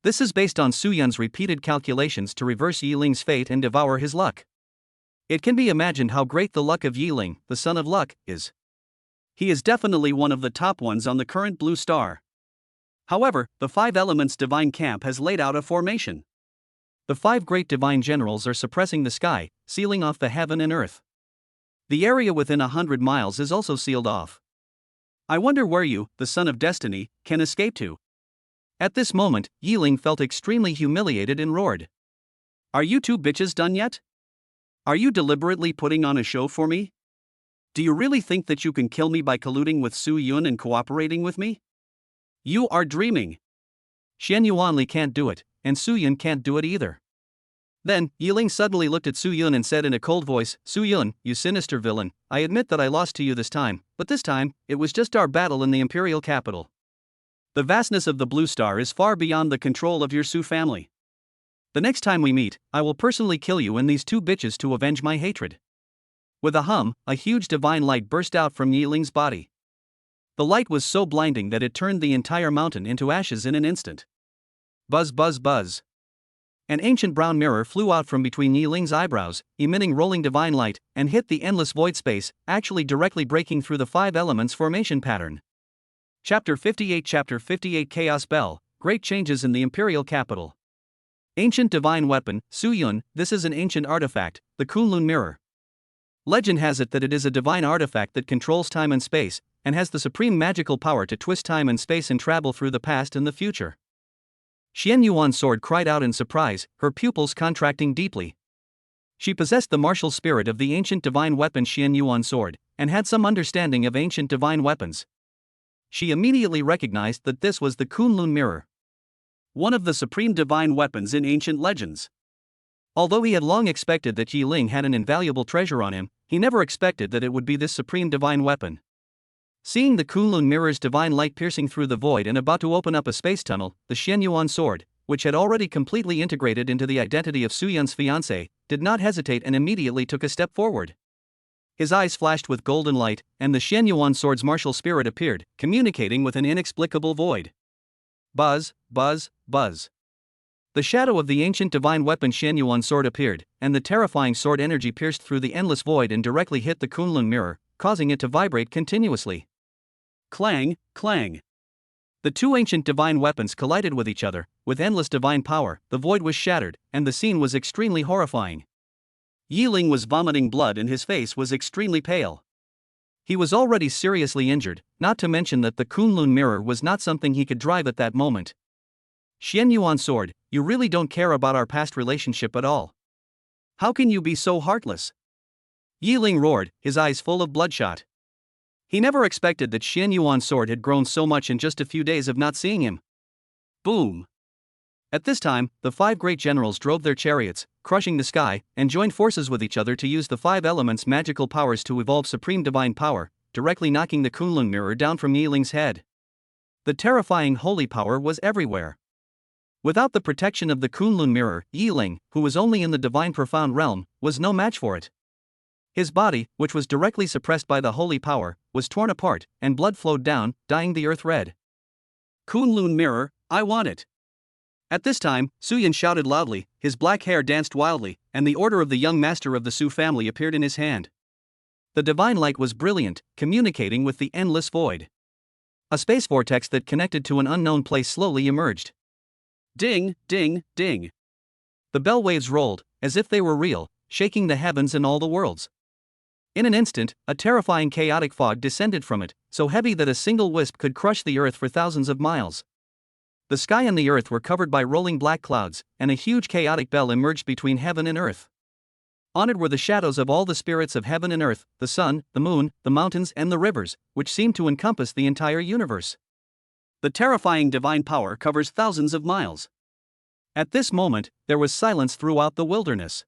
This is based on Su Yun's repeated calculations to reverse Yiling's fate and devour his luck. It can be imagined how great the luck of Yiling, the son of luck, is. He is definitely one of the top ones on the current blue star. However, the Five Elements Divine Camp has laid out a formation. The 5 great divine generals are suppressing the sky, sealing off the heaven and earth. The area within 100 miles is also sealed off. I wonder where you, the son of destiny, can escape to. At this moment, Yiling felt extremely humiliated and roared. Are you two bitches done yet? Are you deliberately putting on a show for me? Do you really think that you can kill me by colluding with Su Yun and cooperating with me? You are dreaming. Xian Yuanli can't do it, and Su Yun can't do it either. Then, Yiling suddenly looked at Su Yun and said in a cold voice, Su Yun, you sinister villain, I admit that I lost to you this time, but this time, it was just our battle in the imperial capital. The vastness of the blue star is far beyond the control of your Su family. The next time we meet, I will personally kill you and these 2 bitches to avenge my hatred. With a hum, a huge divine light burst out from Yiling's body. The light was so blinding that it turned the entire mountain into ashes in an instant. Buzz buzz buzz. An ancient brown mirror flew out from between Yiling's eyebrows, emitting rolling divine light, and hit the endless void space, actually directly breaking through the 5 elements formation pattern. Chapter 58 Chaos Bell, Great Changes in the Imperial Capital. Ancient divine weapon, Su Yun. This is an ancient artifact, the Kunlun mirror. Legend has it that it is a divine artifact that controls time and space, and has the supreme magical power to twist time and space and travel through the past and the future. Xian Yuan's sword cried out in surprise, her pupils contracting deeply. She possessed the martial spirit of the ancient divine weapon Xian Yuan's sword, and had some understanding of ancient divine weapons. She immediately recognized that this was the Kunlun mirror, one of the supreme divine weapons in ancient legends. Although he had long expected that Yi Ling had an invaluable treasure on him, he never expected that it would be this supreme divine weapon. Seeing the Kunlun mirror's divine light piercing through the void and about to open up a space tunnel, the Xian Yuan sword, which had already completely integrated into the identity of Su Yun's fiancé, did not hesitate and immediately took a step forward. His eyes flashed with golden light, and the Xian Yuan sword's martial spirit appeared, communicating with an inexplicable void. Buzz, buzz, buzz. The shadow of the ancient divine weapon Xian Yuan's sword appeared, and the terrifying sword energy pierced through the endless void and directly hit the Kunlun mirror, causing it to vibrate continuously. Clang, clang. The two ancient divine weapons collided with each other, with endless divine power. The void was shattered, and the scene was extremely horrifying. Yi Ling was vomiting blood and his face was extremely pale. He was already seriously injured, not to mention that the Kunlun mirror was not something he could drive at that moment. Xian Yuan's sword, you really don't care about our past relationship at all. How can you be so heartless? Yi Ling roared, his eyes full of bloodshot. He never expected that Xian Yuan's sword had grown so much in just a few days of not seeing him. Boom! At this time, the five great generals drove their chariots, crushing the sky, and joined forces with each other to use the five elements' magical powers to evolve supreme divine power, directly knocking the Kunlun mirror down from Yi Ling's head. The terrifying holy power was everywhere. Without the protection of the Kunlun mirror, Yi Ling, who was only in the divine profound realm, was no match for it. His body, which was directly suppressed by the holy power, was torn apart, and blood flowed down, dyeing the earth red. Kunlun mirror, I want it. At this time, Su Yun shouted loudly, his black hair danced wildly, and the order of the young master of the Su family appeared in his hand. The divine light was brilliant, communicating with the endless void. A space vortex that connected to an unknown place slowly emerged. Ding, ding, ding. The bell waves rolled, as if they were real, shaking the heavens and all the worlds. In an instant, a terrifying chaotic fog descended from it, so heavy that a single wisp could crush the earth for thousands of miles. The sky and the earth were covered by rolling black clouds, and a huge chaotic bell emerged between heaven and earth. On it were the shadows of all the spirits of heaven and earth, the sun, the moon, the mountains and the rivers, which seemed to encompass the entire universe. The terrifying divine power covers thousands of miles. At this moment, there was silence throughout the wilderness.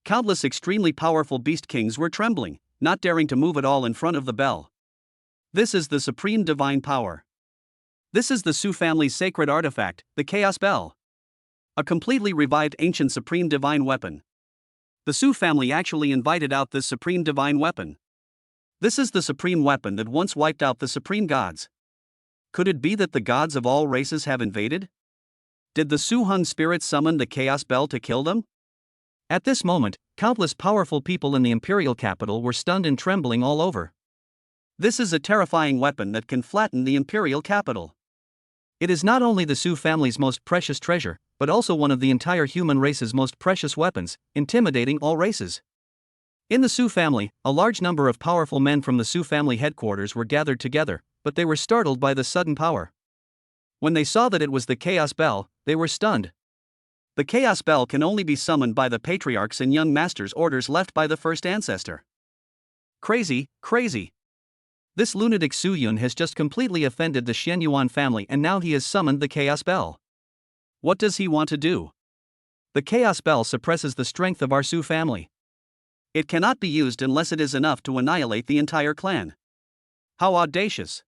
Countless extremely powerful beast kings were trembling, not daring to move at all in front of the bell. This is the supreme divine power. This is the Su family's sacred artifact, the Chaos Bell. A completely revived ancient supreme divine weapon. The Su family actually invited out this supreme divine weapon. This is the supreme weapon that once wiped out the supreme gods. Could it be that the gods of all races have invaded? Did the Su Hun spirits summon the Chaos Bell to kill them? At this moment, countless powerful people in the imperial capital were stunned and trembling all over. This is a terrifying weapon that can flatten the imperial capital. It is not only the Su family's most precious treasure, but also one of the entire human race's most precious weapons, intimidating all races. In the Su family, a large number of powerful men from the Su family headquarters were gathered together, but they were startled by the sudden power. When they saw that it was the Chaos Bell, they were stunned. The Chaos Bell can only be summoned by the patriarchs and young masters' orders left by the first ancestor. Crazy, crazy. This lunatic Su Yun has just completely offended the Xian Yuan family and now he has summoned the Chaos Bell. What does he want to do? The Chaos Bell suppresses the strength of our Su family. It cannot be used unless it is enough to annihilate the entire clan. How audacious!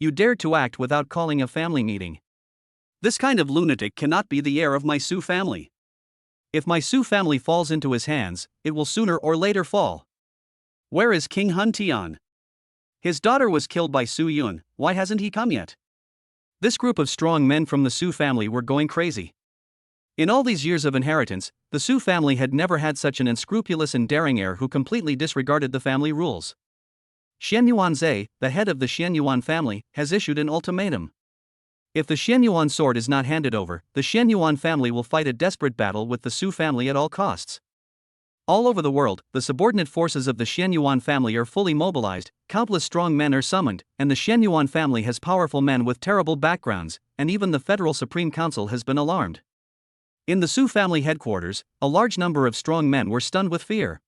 You dared to act without calling a family meeting. This kind of lunatic cannot be the heir of my Su family. If my Su family falls into his hands, it will sooner or later fall. Where is King Hun Tian? His daughter was killed by Su Yun, why hasn't he come yet? This group of strong men from the Su family were going crazy. In all these years of inheritance, the Su family had never had such an unscrupulous and daring heir who completely disregarded the family rules. Xian Yuanzhe, the head of the Xian Yuan family, has issued an ultimatum. If the Xianyuan sword is not handed over, the Xianyuan family will fight a desperate battle with the Su family at all costs. All over the world, the subordinate forces of the Xianyuan family are fully mobilized, countless strong men are summoned, and the Xianyuan family has powerful men with terrible backgrounds, and even the Federal Supreme Council has been alarmed. In the Su family headquarters, a large number of strong men were stunned with fear.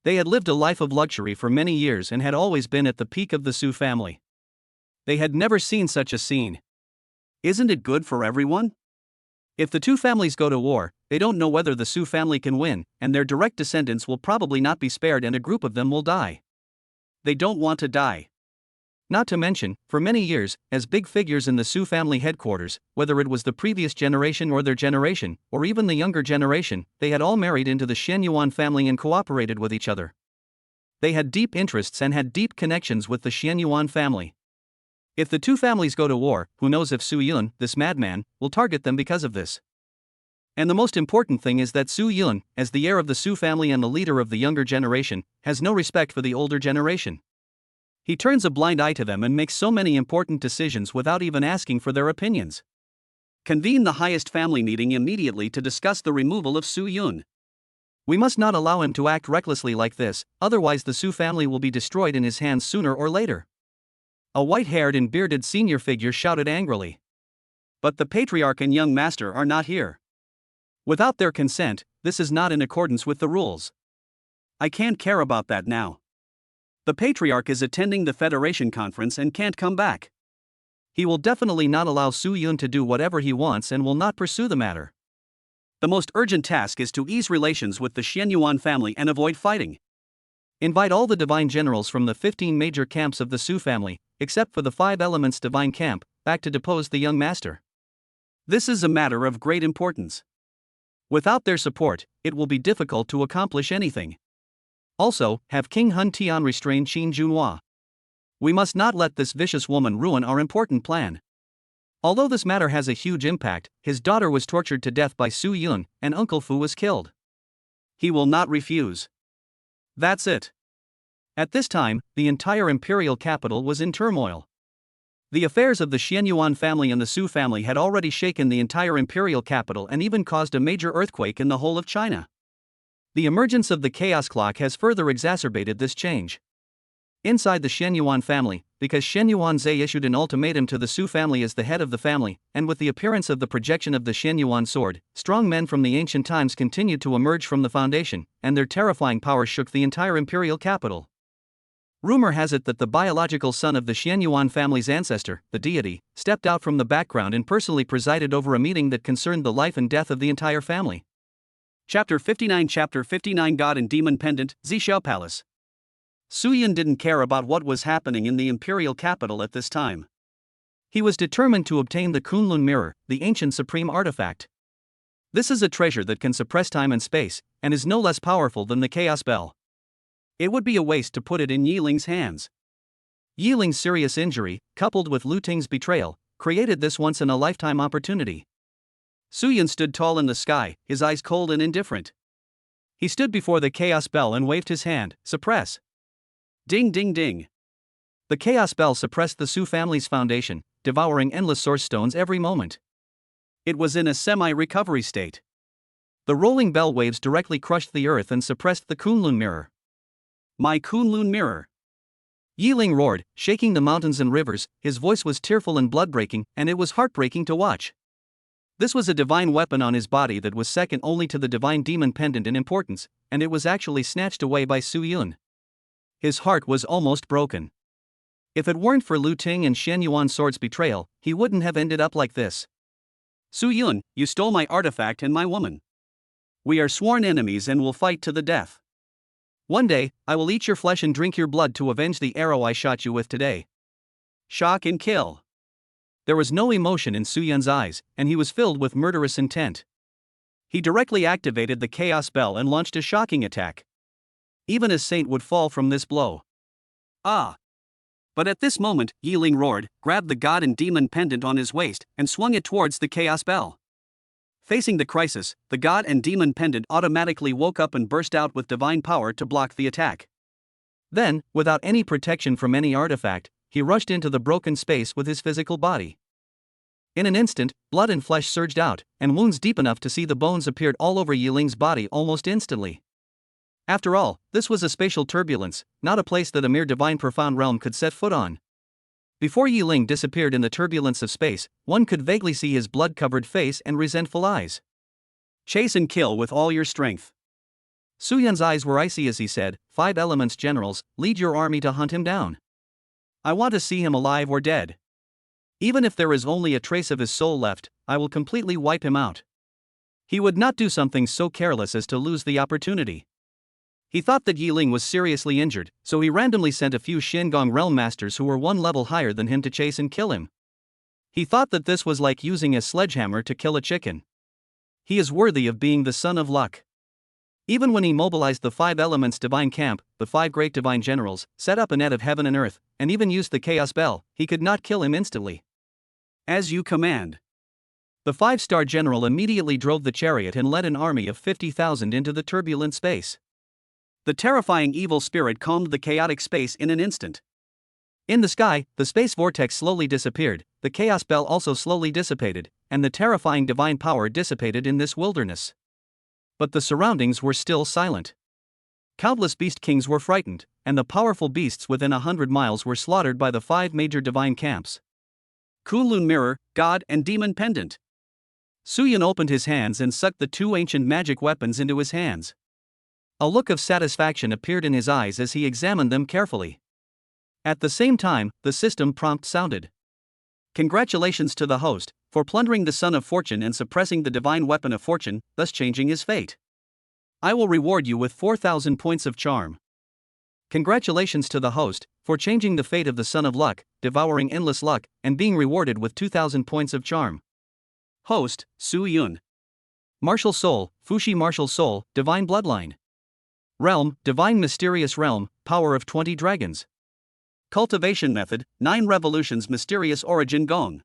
They had lived a life of luxury for many years and had always been at the peak of the Su family. They had never seen such a scene. Isn't it good for everyone? If the two families go to war, they don't know whether the Su family can win, and their direct descendants will probably not be spared and a group of them will die. They don't want to die. Not to mention, for many years, as big figures in the Su family headquarters, whether it was the previous generation or their generation, or even the younger generation, they had all married into the Xianyuan family and cooperated with each other. They had deep interests and had deep connections with the Xianyuan family. If the two families go to war, who knows if Su Yun, this madman, will target them because of this. And the most important thing is that Su Yun, as the heir of the Su family and the leader of the younger generation, has no respect for the older generation. He turns a blind eye to them and makes so many important decisions without even asking for their opinions. Convene the highest family meeting immediately to discuss the removal of Su Yun. We must not allow him to act recklessly like this, otherwise the Su family will be destroyed in his hands sooner or later. A white-haired and bearded senior figure shouted angrily. But the patriarch and young master are not here. Without their consent, this is not in accordance with the rules. I can't care about that now. The patriarch is attending the Federation conference and can't come back. He will definitely not allow Su Yun to do whatever he wants and will not pursue the matter. The most urgent task is to ease relations with the Xianyuan family and avoid fighting. Invite all the divine generals from the 15 major camps of the Su family, except for the 5 elements divine camp, back to depose the young master. This is a matter of great importance. Without their support, it will be difficult to accomplish anything. Also, have King Hun Tian restrain Qin Junhua. We must not let this vicious woman ruin our important plan. Although this matter has a huge impact, his daughter was tortured to death by Su Yun, and Uncle Fu was killed. He will not refuse. That's it. At this time, the entire imperial capital was in turmoil. The affairs of the Xianyuan family and the Su family had already shaken the entire imperial capital and even caused a major earthquake in the whole of China. The emergence of the chaos clock has further exacerbated this change. Inside the Xianyuan family, because Xianyuan Zhe issued an ultimatum to the Su family as the head of the family, and with the appearance of the projection of the Xianyuan sword, strong men from the ancient times continued to emerge from the foundation, and their terrifying power shook the entire imperial capital. Rumor has it that the biological son of the Xianyuan family's ancestor, the deity, stepped out from the background and personally presided over a meeting that concerned the life and death of the entire family. Chapter 59 God and Demon Pendant, Zishao Palace. Su Yun didn't care about what was happening in the imperial capital at this time. He was determined to obtain the Kunlun mirror, the ancient supreme artifact. This is a treasure that can suppress time and space, and is no less powerful than the Chaos Bell. It would be a waste to put it in Yiling's hands. Yiling's serious injury, coupled with Lu Ting's betrayal, created this once-in-a-lifetime opportunity. Su Yun stood tall in the sky, his eyes cold and indifferent. He stood before the Chaos Bell and waved his hand, suppress. Ding ding ding. The Chaos Bell suppressed the Su family's foundation, devouring endless source stones every moment. It was in a semi-recovery state. The rolling bell waves directly crushed the earth and suppressed the Kunlun mirror. My Kunlun mirror. Yiling roared, shaking the mountains and rivers. His voice was tearful and blood-breaking, and it was heartbreaking to watch. This was a divine weapon on his body that was second only to the divine demon pendant in importance, and it was actually snatched away by Su Yun. His heart was almost broken. If it weren't for Lu Ting and Xianyuan Sword's betrayal, he wouldn't have ended up like this. Su Yun, you stole my artifact and my woman. We are sworn enemies and will fight to the death. One day, I will eat your flesh and drink your blood to avenge the arrow I shot you with today. Shock and kill. There was no emotion in Su Yun's eyes, and he was filled with murderous intent. He directly activated the Chaos Bell and launched a shocking attack. Even a saint would fall from this blow. Ah! But at this moment, Yiling roared, grabbed the god and demon pendant on his waist, and swung it towards the Chaos Bell. Facing the crisis, the god and demon pendant automatically woke up and burst out with divine power to block the attack. Then, without any protection from any artifact, he rushed into the broken space with his physical body. In an instant, blood and flesh surged out, and wounds deep enough to see the bones appeared all over Yiling's body almost instantly. After all, this was a spatial turbulence, not a place that a mere divine profound realm could set foot on. Before Yiling disappeared in the turbulence of space, one could vaguely see his blood-covered face and resentful eyes. Chase and kill with all your strength. Su Yun's eyes were icy as he said, 5 elements generals, lead your army to hunt him down. I want to see him alive or dead. Even if there is only a trace of his soul left, I will completely wipe him out. He would not do something so careless as to lose the opportunity. He thought that Yiling was seriously injured, so he randomly sent a few Shinigami realm masters who were one level higher than him to chase and kill him. He thought that this was like using a sledgehammer to kill a chicken. He is worthy of being the son of luck. Even when he mobilized the 5 elements divine camp, the 5 great divine generals, set up a net of heaven and earth, and even used the chaos bell, he could not kill him instantly. As you command. The 5-star general immediately drove the chariot and led an army of 50,000 into the turbulent space. The terrifying evil spirit calmed the chaotic space in an instant. In the sky, the space vortex slowly disappeared, the chaos bell also slowly dissipated, and the terrifying divine power dissipated in this wilderness. But the surroundings were still silent. Countless beast kings were frightened, and the powerful beasts within 100 miles were slaughtered by the 5 major divine camps. Kunlun Mirror, God and Demon Pendant. Su Yun opened his hands and sucked the 2 ancient magic weapons into his hands. A look of satisfaction appeared in his eyes as he examined them carefully. At the same time, the system prompt sounded. Congratulations to the host, for plundering the Son of Fortune and suppressing the divine weapon of fortune, thus changing his fate. I will reward you with 4,000 points of charm. Congratulations to the host, for changing the fate of the Son of Luck, devouring endless luck, and being rewarded with 2,000 points of charm. Host, Su Yun. Martial Soul, Fushi Martial Soul, Divine Bloodline. Realm, Divine Mysterious Realm, Power of 20 Dragons. Cultivation Method, 9 Revolutions Mysterious Origin Gong.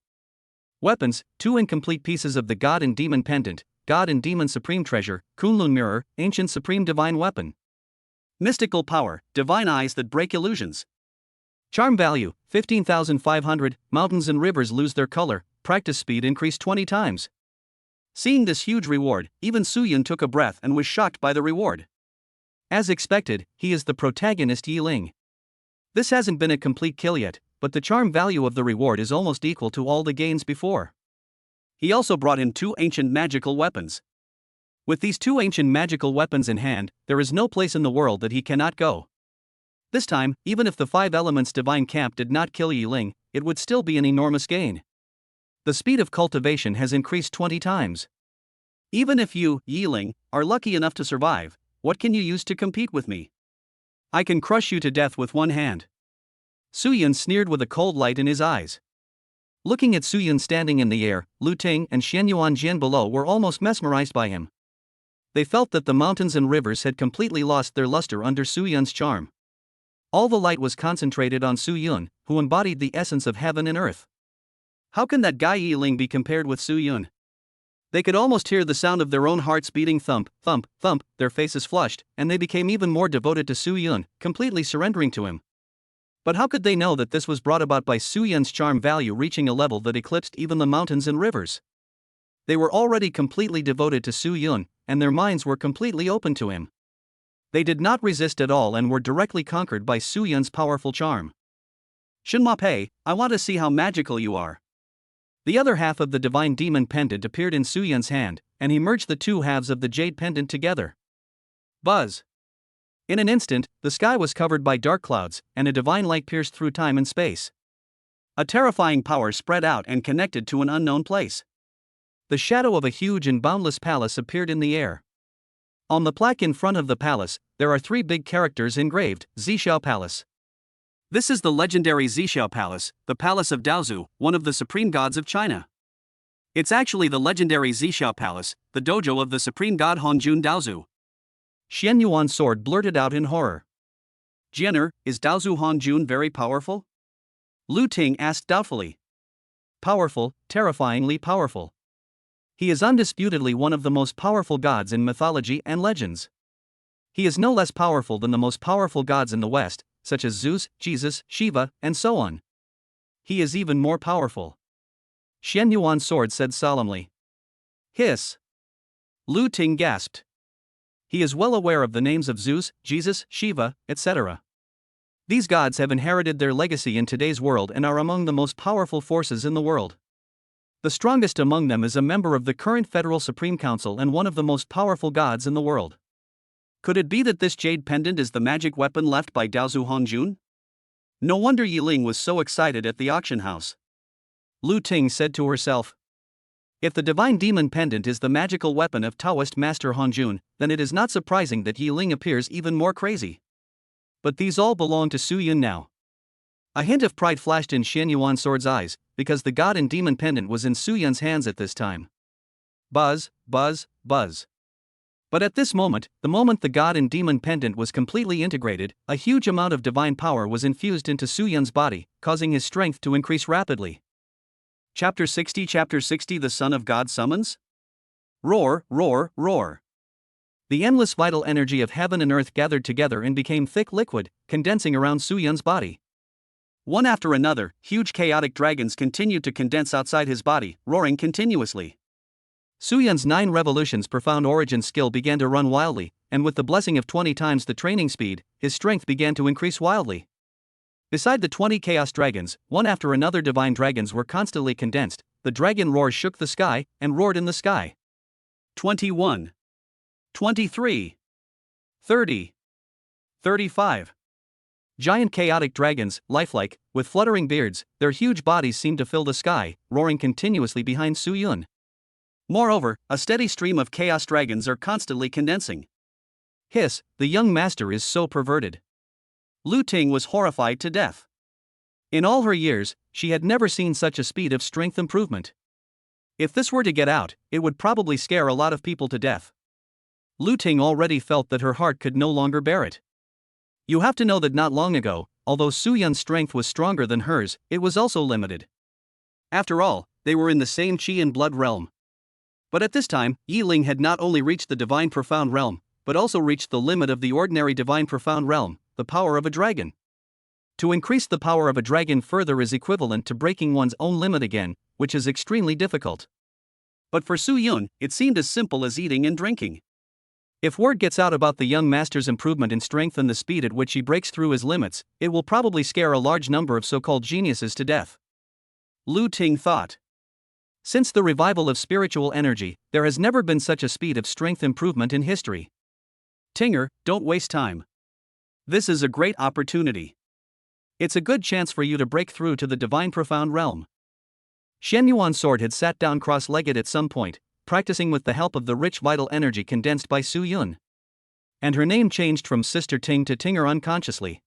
Weapons, 2 incomplete pieces of the God and Demon Pendant, God and Demon Supreme Treasure, Kunlun Mirror, Ancient Supreme Divine Weapon. Mystical Power, Divine Eyes that Break Illusions. Charm Value, 15,500, Mountains and rivers lose their color, practice speed increased 20 times. Seeing this huge reward, even Su Yun took a breath and was shocked by the reward. As expected, he is the protagonist Yiling. This hasn't been a complete kill yet, but the charm value of the reward is almost equal to all the gains before. He also brought in 2 ancient magical weapons. With these 2 ancient magical weapons in hand, there is no place in the world that he cannot go. This time, even if the 5 elements divine camp did not kill Yiling, it would still be an enormous gain. The speed of cultivation has increased 20 times. Even if you, Yiling, are lucky enough to survive, what can you use to compete with me? I can crush you to death with one hand. Su Yun sneered with a cold light in his eyes. Looking at Su Yun standing in the air, Lu Ting and Xianyuan Jian below were almost mesmerized by him. They felt that the mountains and rivers had completely lost their luster under Su Yun's charm. All the light was concentrated on Su Yun, who embodied the essence of heaven and earth. How can that guy Yiling be compared with Su Yun? They could almost hear the sound of their own hearts beating thump, thump, thump, their faces flushed, and they became even more devoted to Su Yun, completely surrendering to him. But how could they know that this was brought about by Su Yun's charm value reaching a level that eclipsed even the mountains and rivers? They were already completely devoted to Su Yun, and their minds were completely open to him. They did not resist at all and were directly conquered by Su Yun's powerful charm. Shinma Pei, I want to see how magical you are. The other half of the divine demon pendant appeared in Su Yun's hand, and he merged the 2 halves of the jade pendant together. Buzz! In an instant, the sky was covered by dark clouds, and a divine light pierced through time and space. A terrifying power spread out and connected to an unknown place. The shadow of a huge and boundless palace appeared in the air. On the plaque in front of the palace, there are 3 big characters engraved, Zhixiao Palace. This is the legendary Zhixiao Palace, the Palace of Daozu, one of the supreme gods of China. It's actually the legendary Zhixiao Palace, the dojo of the supreme god Hongjun Daozu. Xianyuan's sword blurted out in horror. Jianer, is Daozu Hongjun very powerful? Lu Ting asked doubtfully. Powerful, terrifyingly powerful. He is undisputedly one of the most powerful gods in mythology and legends. He is no less powerful than the most powerful gods in the West, such as Zeus, Jesus, Shiva, and so on. He is even more powerful. Shen Yuan's sword said solemnly. Hiss. Lu Ting gasped. He is well aware of the names of Zeus, Jesus, Shiva, etc. These gods have inherited their legacy in today's world and are among the most powerful forces in the world. The strongest among them is a member of the current Federal Supreme Council and one of the most powerful gods in the world. Could it be that this jade pendant is the magic weapon left by Daozu Hongjun? No wonder Yiling was so excited at the auction house. Lu Ting said to herself. If the divine demon pendant is the magical weapon of Taoist Master Hongjun, then it is not surprising that Yiling appears even more crazy. But these all belong to Su Yun now. A hint of pride flashed in Shen Yuan's sword's eyes, because the god and demon pendant was in Su Yun's hands at this time. Buzz, buzz, buzz. But at this moment, the moment the god and demon pendant was completely integrated, a huge amount of divine power was infused into Su Yun's body, causing his strength to increase rapidly. Chapter 60 The Son of God Summons? Roar, roar, roar. The endless vital energy of heaven and earth gathered together and became thick liquid, condensing around Su Yun's body. One after another, huge chaotic dragons continued to condense outside his body, roaring continuously. Su Yun's 9 revolutions profound origin skill began to run wildly, and with the blessing of 20 times the training speed, his strength began to increase wildly. Beside the 20 chaos dragons, one after another divine dragons were constantly condensed. The dragon roar shook the sky, and roared in the sky. 21. 23. 30. 35. Giant chaotic dragons, lifelike, with fluttering beards, their huge bodies seemed to fill the sky, roaring continuously behind Su Yun. Moreover, a steady stream of chaos dragons are constantly condensing. Hiss, the young master is so perverted. Lu Ting was horrified to death. In all her years, she had never seen such a speed of strength improvement. If this were to get out, it would probably scare a lot of people to death. Lu Ting already felt that her heart could no longer bear it. You have to know that not long ago, although Su Yun's strength was stronger than hers, it was also limited. After all, they were in the same chi and blood realm. But at this time, Yiling had not only reached the divine profound realm, but also reached the limit of the ordinary divine profound realm, the power of a dragon. To increase the power of a dragon further is equivalent to breaking one's own limit again, which is extremely difficult. But for Su Yun, it seemed as simple as eating and drinking. If word gets out about the young master's improvement in strength and the speed at which he breaks through his limits, it will probably scare a large number of so-called geniuses to death. Lu Ting thought. Since the revival of spiritual energy, there has never been such a speed of strength improvement in history. Tinger, don't waste time. This is a great opportunity. It's a good chance for you to break through to the divine profound realm. Shen Yuan's sword had sat down cross-legged at some point, practicing with the help of the rich vital energy condensed by Su Yun. And her name changed from Sister Ting to Tinger unconsciously.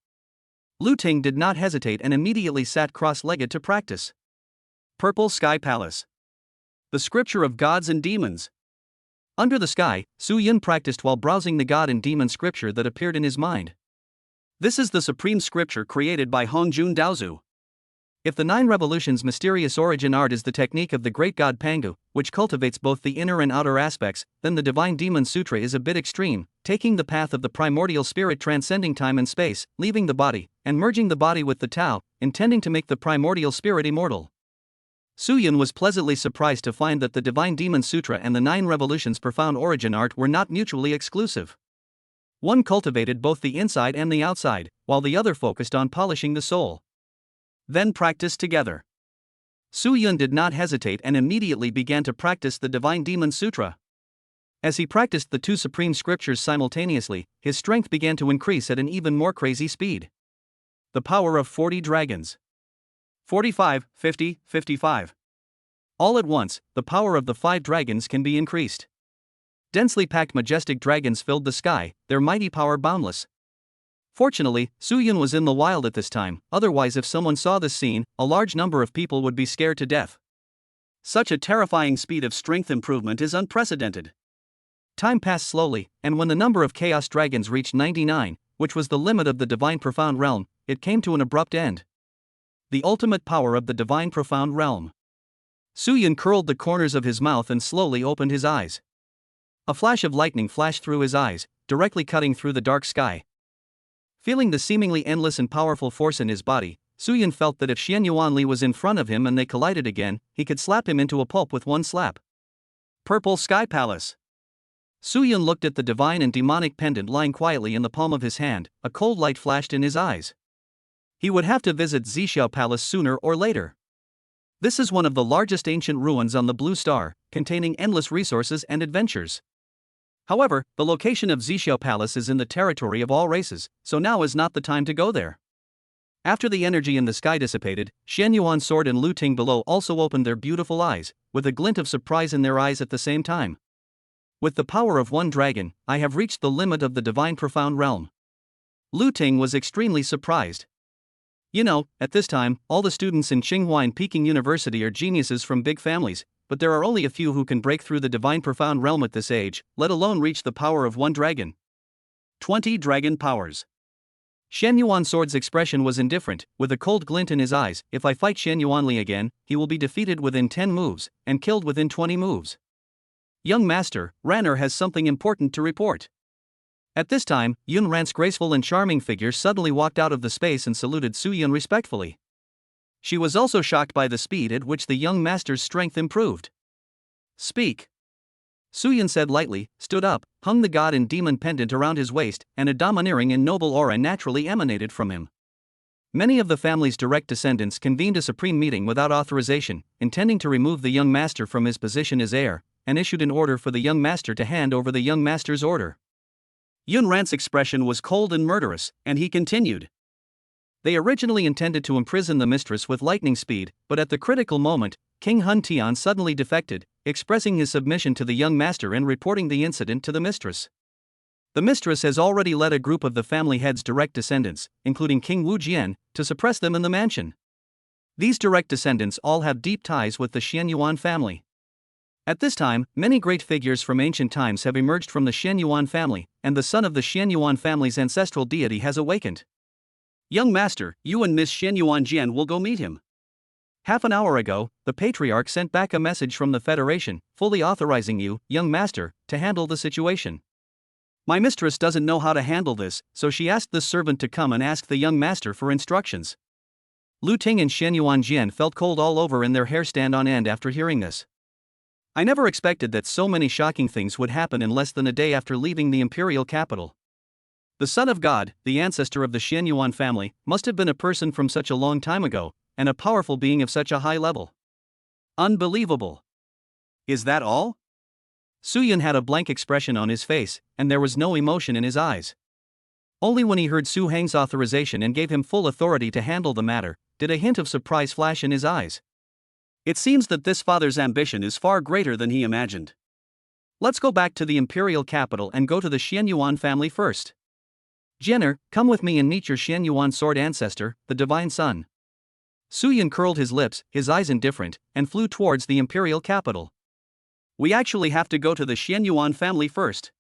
Lu Ting did not hesitate and immediately sat cross-legged to practice. Purple Sky Palace. The Scripture of Gods and Demons. Under the sky, Su Yun practiced while browsing the god and demon scripture that appeared in his mind. This is the supreme scripture created by Hongjun Daozu. If the 9 revolutions' mysterious origin art is the technique of the great god Pangu, which cultivates both the inner and outer aspects, then the Divine Demon Sutra is a bit extreme, taking the path of the primordial spirit transcending time and space, leaving the body, and merging the body with the Tao, intending to make the primordial spirit immortal. Su Yun was pleasantly surprised to find that the Divine Demon Sutra and the 9 revolutions' profound origin art were not mutually exclusive. One cultivated both the inside and the outside, while the other focused on polishing the soul. Then practice together. Su Yun did not hesitate and immediately began to practice the Divine Demon Sutra. As he practiced the 2 supreme scriptures simultaneously, his strength began to increase at an even more crazy speed. The power of 40 dragons. 45, 50, 55. All at once, the power of the 5 dragons can be increased. Densely packed majestic dragons filled the sky, their mighty power boundless. Fortunately, Su Yun was in the wild at this time, otherwise if someone saw this scene, a large number of people would be scared to death. Such a terrifying speed of strength improvement is unprecedented. Time passed slowly, and when the number of chaos dragons reached 99, which was the limit of the divine profound realm, it came to an abrupt end. The ultimate power of the divine profound realm. Su Yun curled the corners of his mouth and slowly opened his eyes. A flash of lightning flashed through his eyes, directly cutting through the dark sky. Feeling the seemingly endless and powerful force in his body, Su Yun felt that if Xian Yuanli was in front of him and they collided again, he could slap him into a pulp with one slap. Purple Sky Palace. Su Yun looked at the divine and demonic pendant lying quietly in the palm of his hand. A cold light flashed in his eyes. He would have to visit Zixiao Palace sooner or later. This is one of the largest ancient ruins on the Blue Star, containing endless resources and adventures. However, the location of Zixiao Palace is in the territory of all races, so now is not the time to go there. After the energy in the sky dissipated, Xian Yuan's sword and Lu Ting below also opened their beautiful eyes, with a glint of surprise in their eyes at the same time. With the power of one dragon, I have reached the limit of the divine profound realm. Lu Ting was extremely surprised. You know, at this time, all the students in Tsinghua and Peking University are geniuses from big families, but there are only a few who can break through the divine profound realm at this age, let alone reach the power of one dragon. 20 dragon powers. Xian Yuan's sword's expression was indifferent, with a cold glint in his eyes. If I fight Xian Yuanli again, he will be defeated within 10 moves, and killed within 20 moves. Young master, Ranner has something important to report. At this time, Yun Ran's graceful and charming figure suddenly walked out of the space and saluted Su Yun respectfully. She was also shocked by the speed at which the young master's strength improved. Speak. Su Yun said lightly, stood up, hung the god and demon pendant around his waist, and a domineering and noble aura naturally emanated from him. Many of the family's direct descendants convened a supreme meeting without authorization, intending to remove the young master from his position as heir, and issued an order for the young master to hand over the young master's order. Yun Ran's expression was cold and murderous, and he continued. They originally intended to imprison the mistress with lightning speed, but at the critical moment, King Hun Tian suddenly defected, expressing his submission to the young master and reporting the incident to the mistress. The mistress has already led a group of the family head's direct descendants, including King Wu Jian, to suppress them in the mansion. These direct descendants all have deep ties with the Xian Yuan family. At this time, many great figures from ancient times have emerged from the Xian Yuan family, and the son of the Xian Yuan family's ancestral deity has awakened. Young master, you and Miss Xian Yuan Jian will go meet him. Half an hour ago, the patriarch sent back a message from the Federation, fully authorizing you, young master, to handle the situation. My mistress doesn't know how to handle this, so she asked this servant to come and ask the young master for instructions. Lu Ting and Xian Yuan Jian felt cold all over and their hair stand on end after hearing this. I never expected that so many shocking things would happen in less than a day after leaving the imperial capital. The son of God, the ancestor of the Xian Yuan family, must have been a person from such a long time ago, and a powerful being of such a high level. Unbelievable. Is that all? Su Yun had a blank expression on his face, and there was no emotion in his eyes. Only when he heard Su Heng's authorization and gave him full authority to handle the matter, did a hint of surprise flash in his eyes. It seems that this father's ambition is far greater than he imagined. Let's go back to the imperial capital and go to the Xian Yuan family first. Jenner, come with me and meet your Xian Yuan sword ancestor, the divine son. Su Yun curled his lips, his eyes indifferent, and flew towards the imperial capital. We actually have to go to the Xian Yuan family first.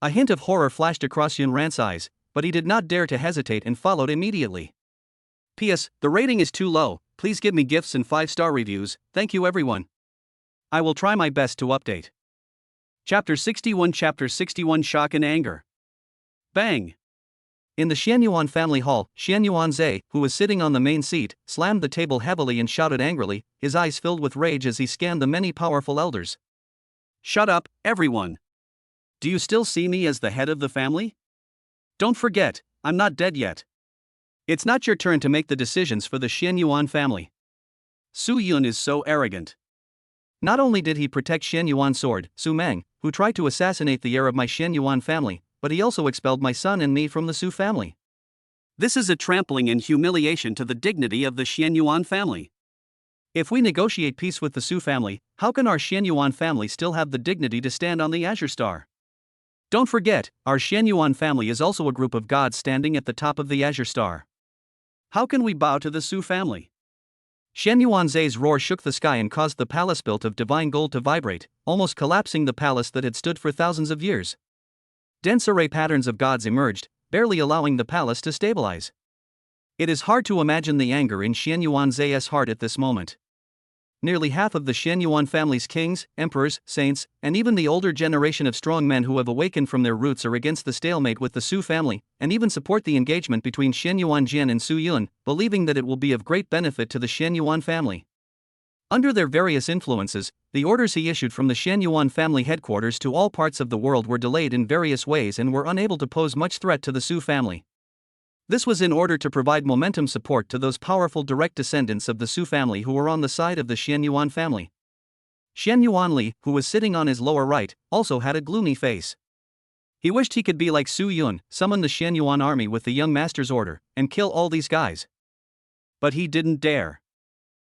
A hint of horror flashed across Yun Ran's eyes, but he did not dare to hesitate and followed immediately. P.S. The rating is too low, please give me gifts and 5-star reviews, thank you everyone. I will try my best to update. Chapter 61 Shock and Anger. Bang! In the Xian Yuan family hall, Xian Yuan Zhe, who was sitting on the main seat, slammed the table heavily and shouted angrily, his eyes filled with rage as he scanned the many powerful elders. Shut up, everyone! Do you still see me as the head of the family? Don't forget, I'm not dead yet. It's not your turn to make the decisions for the Xian Yuan family. Su Yun is so arrogant. Not only did he protect Xian Yuan's sword, Su Meng, who tried to assassinate the heir of my Xian Yuan family, but he also expelled my son and me from the Su family. This is a trampling and humiliation to the dignity of the Xian Yuan family. If we negotiate peace with the Su family, how can our Xian Yuan family still have the dignity to stand on the Azure Star? Don't forget, our Xian Yuan family is also a group of gods standing at the top of the Azure Star. How can we bow to the Su family? Xian Yuan Zhe's roar shook the sky and caused the palace built of divine gold to vibrate, almost collapsing the palace that had stood for thousands of years. Dense array patterns of gods emerged, barely allowing the palace to stabilize. It is hard to imagine the anger in Xian Yuan Zhe's heart at this moment. nearly half of the Shen Yuan family's kings, emperors, saints, and even the older generation of strong men who have awakened from their roots are against the stalemate with the Su family, and even support the engagement between Shen Yuan Jian and Su Yun, believing that it will be of great benefit to the Shen Yuan family. Under their various influences, the orders he issued from the Shen Yuan family headquarters to all parts of the world were delayed in various ways and were unable to pose much threat to the Su family. This was in order to provide momentum support to those powerful direct descendants of the Su family who were on the side of the Shen Yuan family. Shen Yuanli, who was sitting on his lower right, also had a gloomy face. He wished he could be like Su Yun, summon the Shen Yuan army with the young master's order, and kill all these guys. But he didn't dare.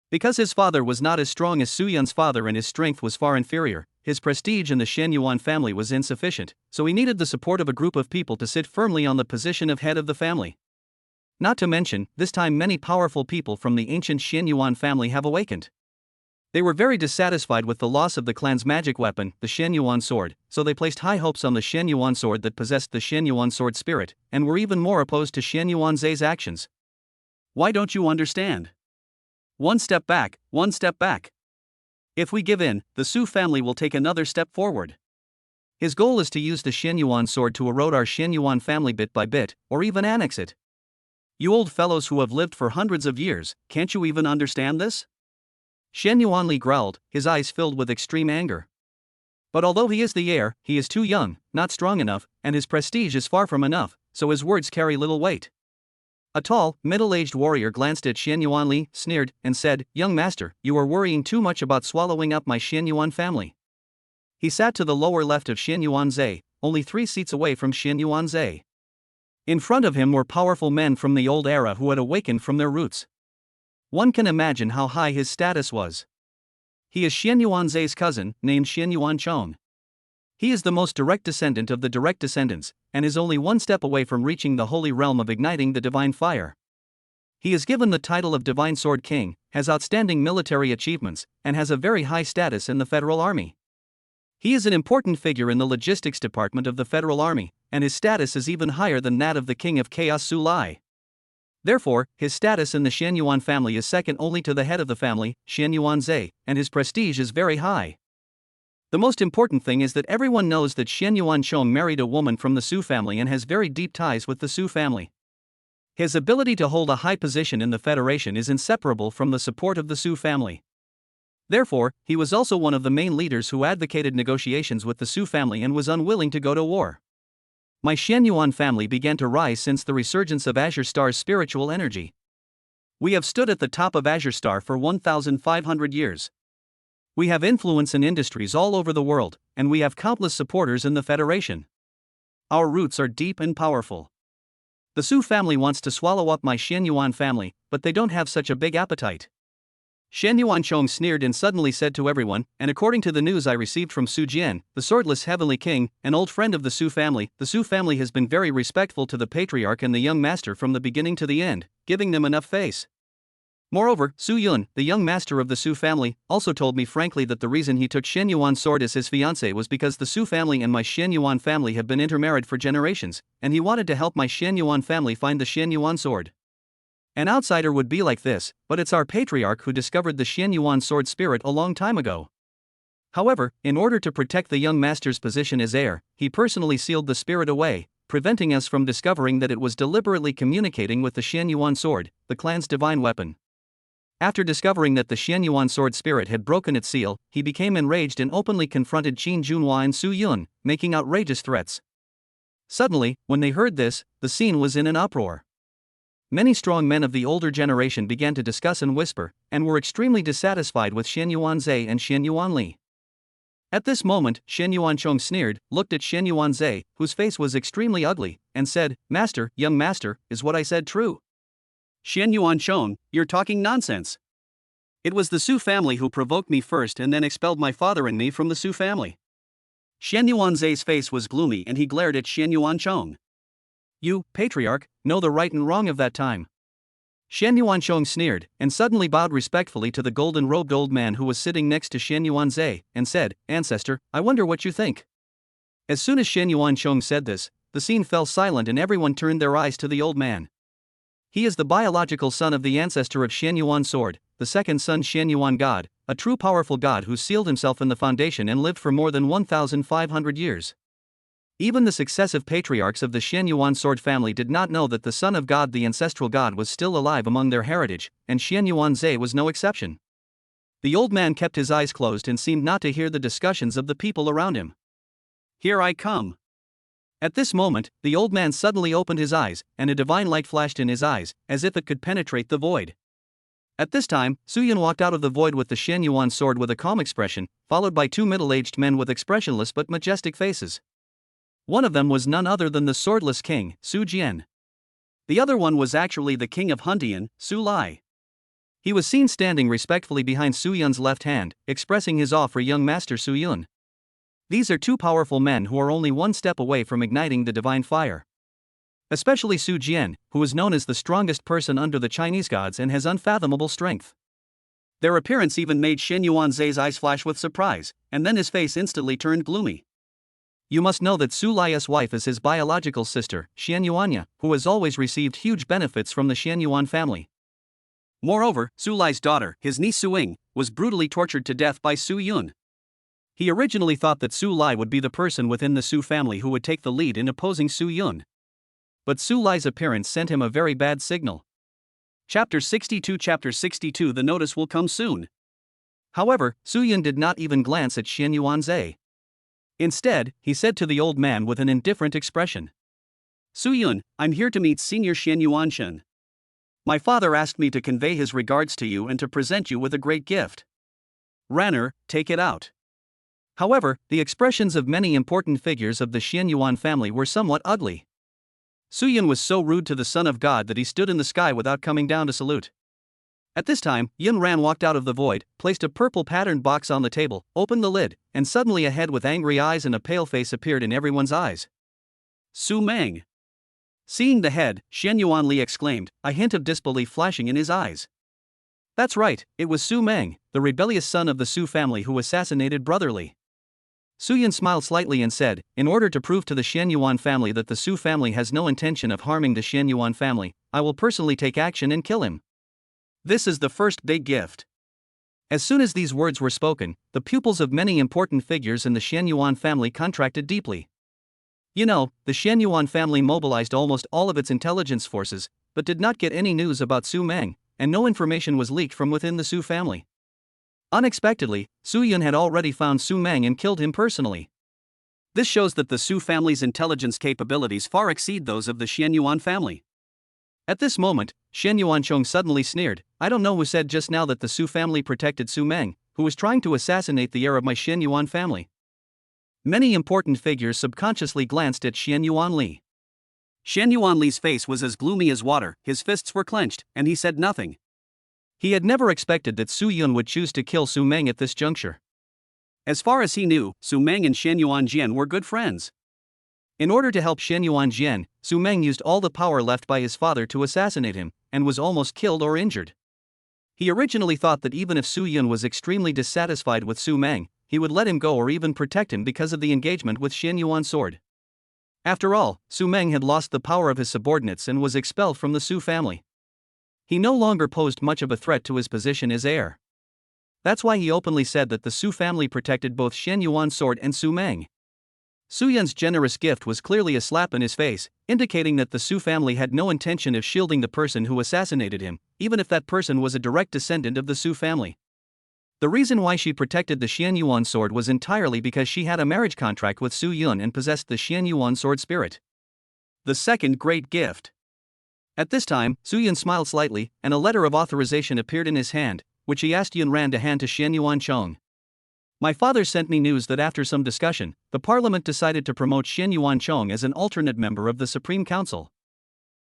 Because his father was not as strong as Su Yun's father and his strength was far inferior, his prestige in the Shen Yuan family was insufficient, so he needed the support of a group of people to sit firmly on the position of head of the family. Not to mention, this time many powerful people from the ancient Shen Yuan family have awakened. They were very dissatisfied with the loss of the clan's magic weapon, the Shen Yuan sword, so they placed high hopes on the Shen Yuan sword that possessed the Shen Yuan sword spirit, and were even more opposed to Shen Yuan Zai's actions. Why don't you understand? One step back, one step back. If we give in, the Su family will take another step forward. His goal is to use the Shen Yuan sword to erode our Shen Yuan family bit by bit, or even annex it. You old fellows who have lived for hundreds of years, can't you even understand this? Shen Yuanli growled, his eyes filled with extreme anger. But although he is the heir, he is too young, not strong enough, and his prestige is far from enough, so his words carry little weight. A tall, middle-aged warrior glanced at Shen Yuanli, sneered, and said, "Young master, you are worrying too much about swallowing up my Shen Yuan family." He sat to the lower left of Shen Yuan Zai, only 3 seats away from Shen Yuan Zai. In front of him were powerful men from the old era who had awakened from their roots. One can imagine how high his status was. He is Shen Yuan Zai's cousin, named Shen Yuan Chong. He is the most direct descendant of the direct descendants, and is only one step away from reaching the holy realm of igniting the divine fire. He is given the title of Divine Sword King, has outstanding military achievements, and has a very high status in the Federal Army. He is an important figure in the logistics department of the Federal Army, and his status is even higher than that of the King of Chaos Su Lai. Therefore, his status in the Shen Yuan family is second only to the head of the family, Shen Yuan Zai, and his prestige is very high. The most important thing is that everyone knows that Shen Yuan Chong married a woman from the Su family and has very deep ties with the Su family. His ability to hold a high position in the Federation is inseparable from the support of the Su family. Therefore, he was also one of the main leaders who advocated negotiations with the Su family and was unwilling to go to war. My Shen Yuan family began to rise since the resurgence of Azure Star's spiritual energy. We have stood at the top of Azure Star for 1,500 years. We have influence in industries all over the world, and we have countless supporters in the Federation. Our roots are deep and powerful. The Su family wants to swallow up my Shen Yuan family, but they don't have such a big appetite. Shen Yuan Chong sneered and suddenly said to everyone, and according to the news I received from Su Jian, the swordless heavenly king, an old friend of the Su family has been very respectful to the patriarch and the young master from the beginning to the end, giving them enough face. Moreover, Su Yun, the young master of the Su family, also told me frankly that the reason he took Shen Yuan's sword as his fiancée was because the Su family and my Shen Yuan family have been intermarried for generations, and he wanted to help my Shen Yuan family find the Shen Yuan sword. An outsider would be like this, but it's our patriarch who discovered the Shen Yuan sword spirit a long time ago. However, in order to protect the young master's position as heir, he personally sealed the spirit away, preventing us from discovering that it was deliberately communicating with the Shen Yuan sword, the clan's divine weapon. After discovering that the Shen Yuan sword spirit had broken its seal, he became enraged and openly confronted Qin Junhua and Su Yun, making outrageous threats. Suddenly, when they heard this, the scene was in an uproar. Many strong men of the older generation began to discuss and whisper, and were extremely dissatisfied with Shen Yuan Zai and Shen Yuan Li. At this moment, Shen Yuan Chong sneered, looked at Shen Yuan Zai, whose face was extremely ugly, and said, "Master, young master, is what I said true?" "Shen Yuan Chong, you're talking nonsense. It was the Su family who provoked me first and then expelled my father and me from the Su family." Shen Yuan Zai's face was gloomy and he glared at Shen Yuan Chong. "You, patriarch, know the right and wrong of that time." Shen Yuan Chong sneered, and suddenly bowed respectfully to the golden-robed old man who was sitting next to Shen Yuan Zai, and said, "Ancestor, I wonder what you think." As soon as Shen Yuan Chong said this, the scene fell silent and everyone turned their eyes to the old man. He is the biological son of the ancestor of Shen Yuan sword, the second son Shen Yuan God, a true powerful god who sealed himself in the foundation and lived for more than 1,500 years. Even the successive patriarchs of the Xianyuan sword family did not know that the Son of God, the ancestral god, was still alive among their heritage, and Xianyuan Zhe was no exception. The old man kept his eyes closed and seemed not to hear the discussions of the people around him. "Here I come." At this moment, the old man suddenly opened his eyes, and a divine light flashed in his eyes, as if it could penetrate the void. At this time, Su Yun walked out of the void with the Xianyuan sword with a calm expression, followed by two middle-aged men with expressionless but majestic faces. One of them was none other than the swordless king, Su Jian. The other one was actually the king of Huntian, Su Lai. He was seen standing respectfully behind Su Yun's left hand, expressing his awe for young master Su Yun. These are two powerful men who are only one step away from igniting the divine fire. Especially Su Jian, who is known as the strongest person under the Chinese gods and has unfathomable strength. Their appearance even made Xianyuan Zhe's eyes flash with surprise, and then his face instantly turned gloomy. You must know that Su Lai's wife is his biological sister, Xianyuanya, who has always received huge benefits from the Xianyuan family. Moreover, Su Lai's daughter, his niece Su Ying, was brutally tortured to death by Su Yun. He originally thought that Su Lai would be the person within the Su family who would take the lead in opposing Su Yun. But Su Lai's appearance sent him a very bad signal. Chapter 62 The notice will come soon. However, Su Yun did not even glance at Xianyuan Zhe. Instead, he said to the old man with an indifferent expression, "Su Yun, I'm here to meet Senior Xianyuan Shen. My father asked me to convey his regards to you and to present you with a great gift. Ranner, take it out." However, the expressions of many important figures of the Xianyuan family were somewhat ugly. Su Yun was so rude to the Son of God that he stood in the sky without coming down to salute. At this time, Yun Ran walked out of the void, placed a purple patterned box on the table, opened the lid, and suddenly a head with angry eyes and a pale face appeared in everyone's eyes. Su Meng. Seeing the head, Xianyuan Li exclaimed, a hint of disbelief flashing in his eyes. That's right, it was Su Meng, the rebellious son of the Su family who assassinated Brother Li. Su Yun smiled slightly and said, in order to prove to the Xianyuan family that the Su family has no intention of harming the Xianyuan family, I will personally take action and kill him. This is the first big gift. As soon as these words were spoken, the pupils of many important figures in the Xianyuan family contracted deeply. You know, the Xianyuan family mobilized almost all of its intelligence forces, but did not get any news about Su Meng, and no information was leaked from within the Su family. Unexpectedly, Su Yun had already found Su Meng and killed him personally. This shows that the Su family's intelligence capabilities far exceed those of the Xianyuan family. At this moment, Shen Yuanchong suddenly sneered, I don't know who said just now that the Su family protected Su Meng, who was trying to assassinate the heir of my Xianyuan family. Many important figures subconsciously glanced at Xianyuan Li. Xianyuan Li's face was as gloomy as water, his fists were clenched, and he said nothing. He had never expected that Su Yun would choose to kill Su Meng at this juncture. As far as he knew, Su Meng and Xianyuan Jian were good friends. In order to help Xianyuan Jian, Su Meng used all the power left by his father to assassinate him, and was almost killed or injured. He originally thought that even if Su Yun was extremely dissatisfied with Su Meng, he would let him go or even protect him because of the engagement with Xianyuan's sword. After all, Su Meng had lost the power of his subordinates and was expelled from the Su family. He no longer posed much of a threat to his position as heir. That's why he openly said that the Su family protected both Xianyuan's sword and Su Meng. Su Yun's generous gift was clearly a slap in his face, indicating that the Su family had no intention of shielding the person who assassinated him, even if that person was a direct descendant of the Su family. The reason why she protected the Xianyuan sword was entirely because she had a marriage contract with Su Yun and possessed the Xianyuan sword spirit. The second great gift. At this time, Su Yun smiled slightly, and a letter of authorization appeared in his hand, which he asked Yun Ran to hand to Xianyuan Chong. My father sent me news that after some discussion, the parliament decided to promote Xianyuan Chong as an alternate member of the Supreme Council.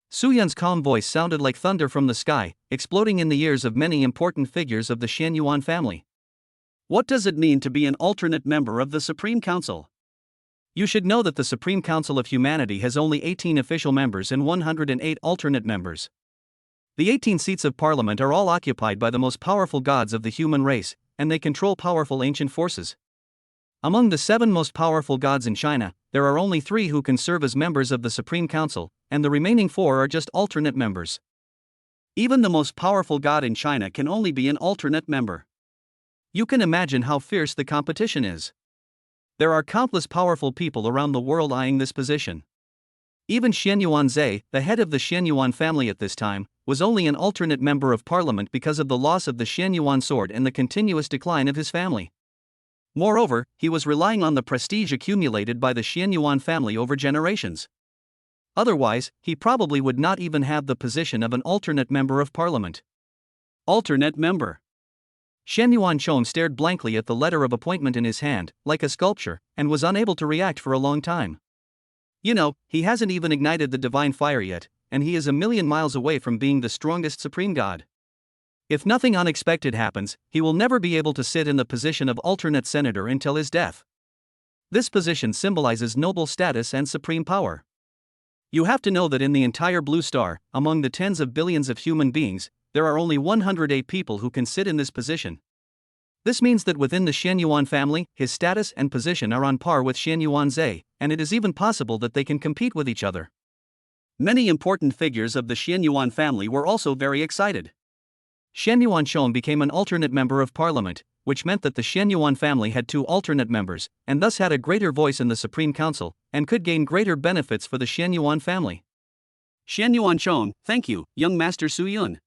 Su Yun's calm voice sounded like thunder from the sky, exploding in the ears of many important figures of the Xianyuan family. What does it mean to be an alternate member of the Supreme Council? You should know that the Supreme Council of Humanity has only 18 official members and 108 alternate members. The 18 seats of parliament are all occupied by the most powerful gods of the human race, and they control powerful ancient forces. Among the 7 most powerful gods in China, there are only 3 who can serve as members of the Supreme Council, and the remaining 4 are just alternate members. Even the most powerful god in China can only be an alternate member. You can imagine how fierce the competition is. There are countless powerful people around the world eyeing this position. Even Xian Yuanzhe, the head of the Xian Yuan family at this time, was only an alternate member of parliament because of the loss of the Xian Yuan sword and the continuous decline of his family. Moreover, he was relying on the prestige accumulated by the Xian Yuan family over generations. Otherwise, he probably would not even have the position of an alternate member of parliament. Alternate member. Shen Yuanchong stared blankly at the letter of appointment in his hand, like a sculpture, and was unable to react for a long time. You know, he hasn't even ignited the divine fire yet, and he is a million miles away from being the strongest supreme god. If nothing unexpected happens, he will never be able to sit in the position of alternate senator until his death. This position symbolizes noble status and supreme power. You have to know that in the entire Blue Star, among the tens of billions of human beings, there are only 108 people who can sit in this position. This means that within the Xian Yuan family, his status and position are on par with Xian Yuanzhe, and it is even possible that they can compete with each other. Many important figures of the Xian Yuan family were also very excited. Shen Yuanchong became an alternate member of parliament, which meant that the Xian Yuan family had two alternate members, and thus had a greater voice in the Supreme Council, and could gain greater benefits for the Xian Yuan family. Shen Yuanchong, thank you, young Master Su Yun.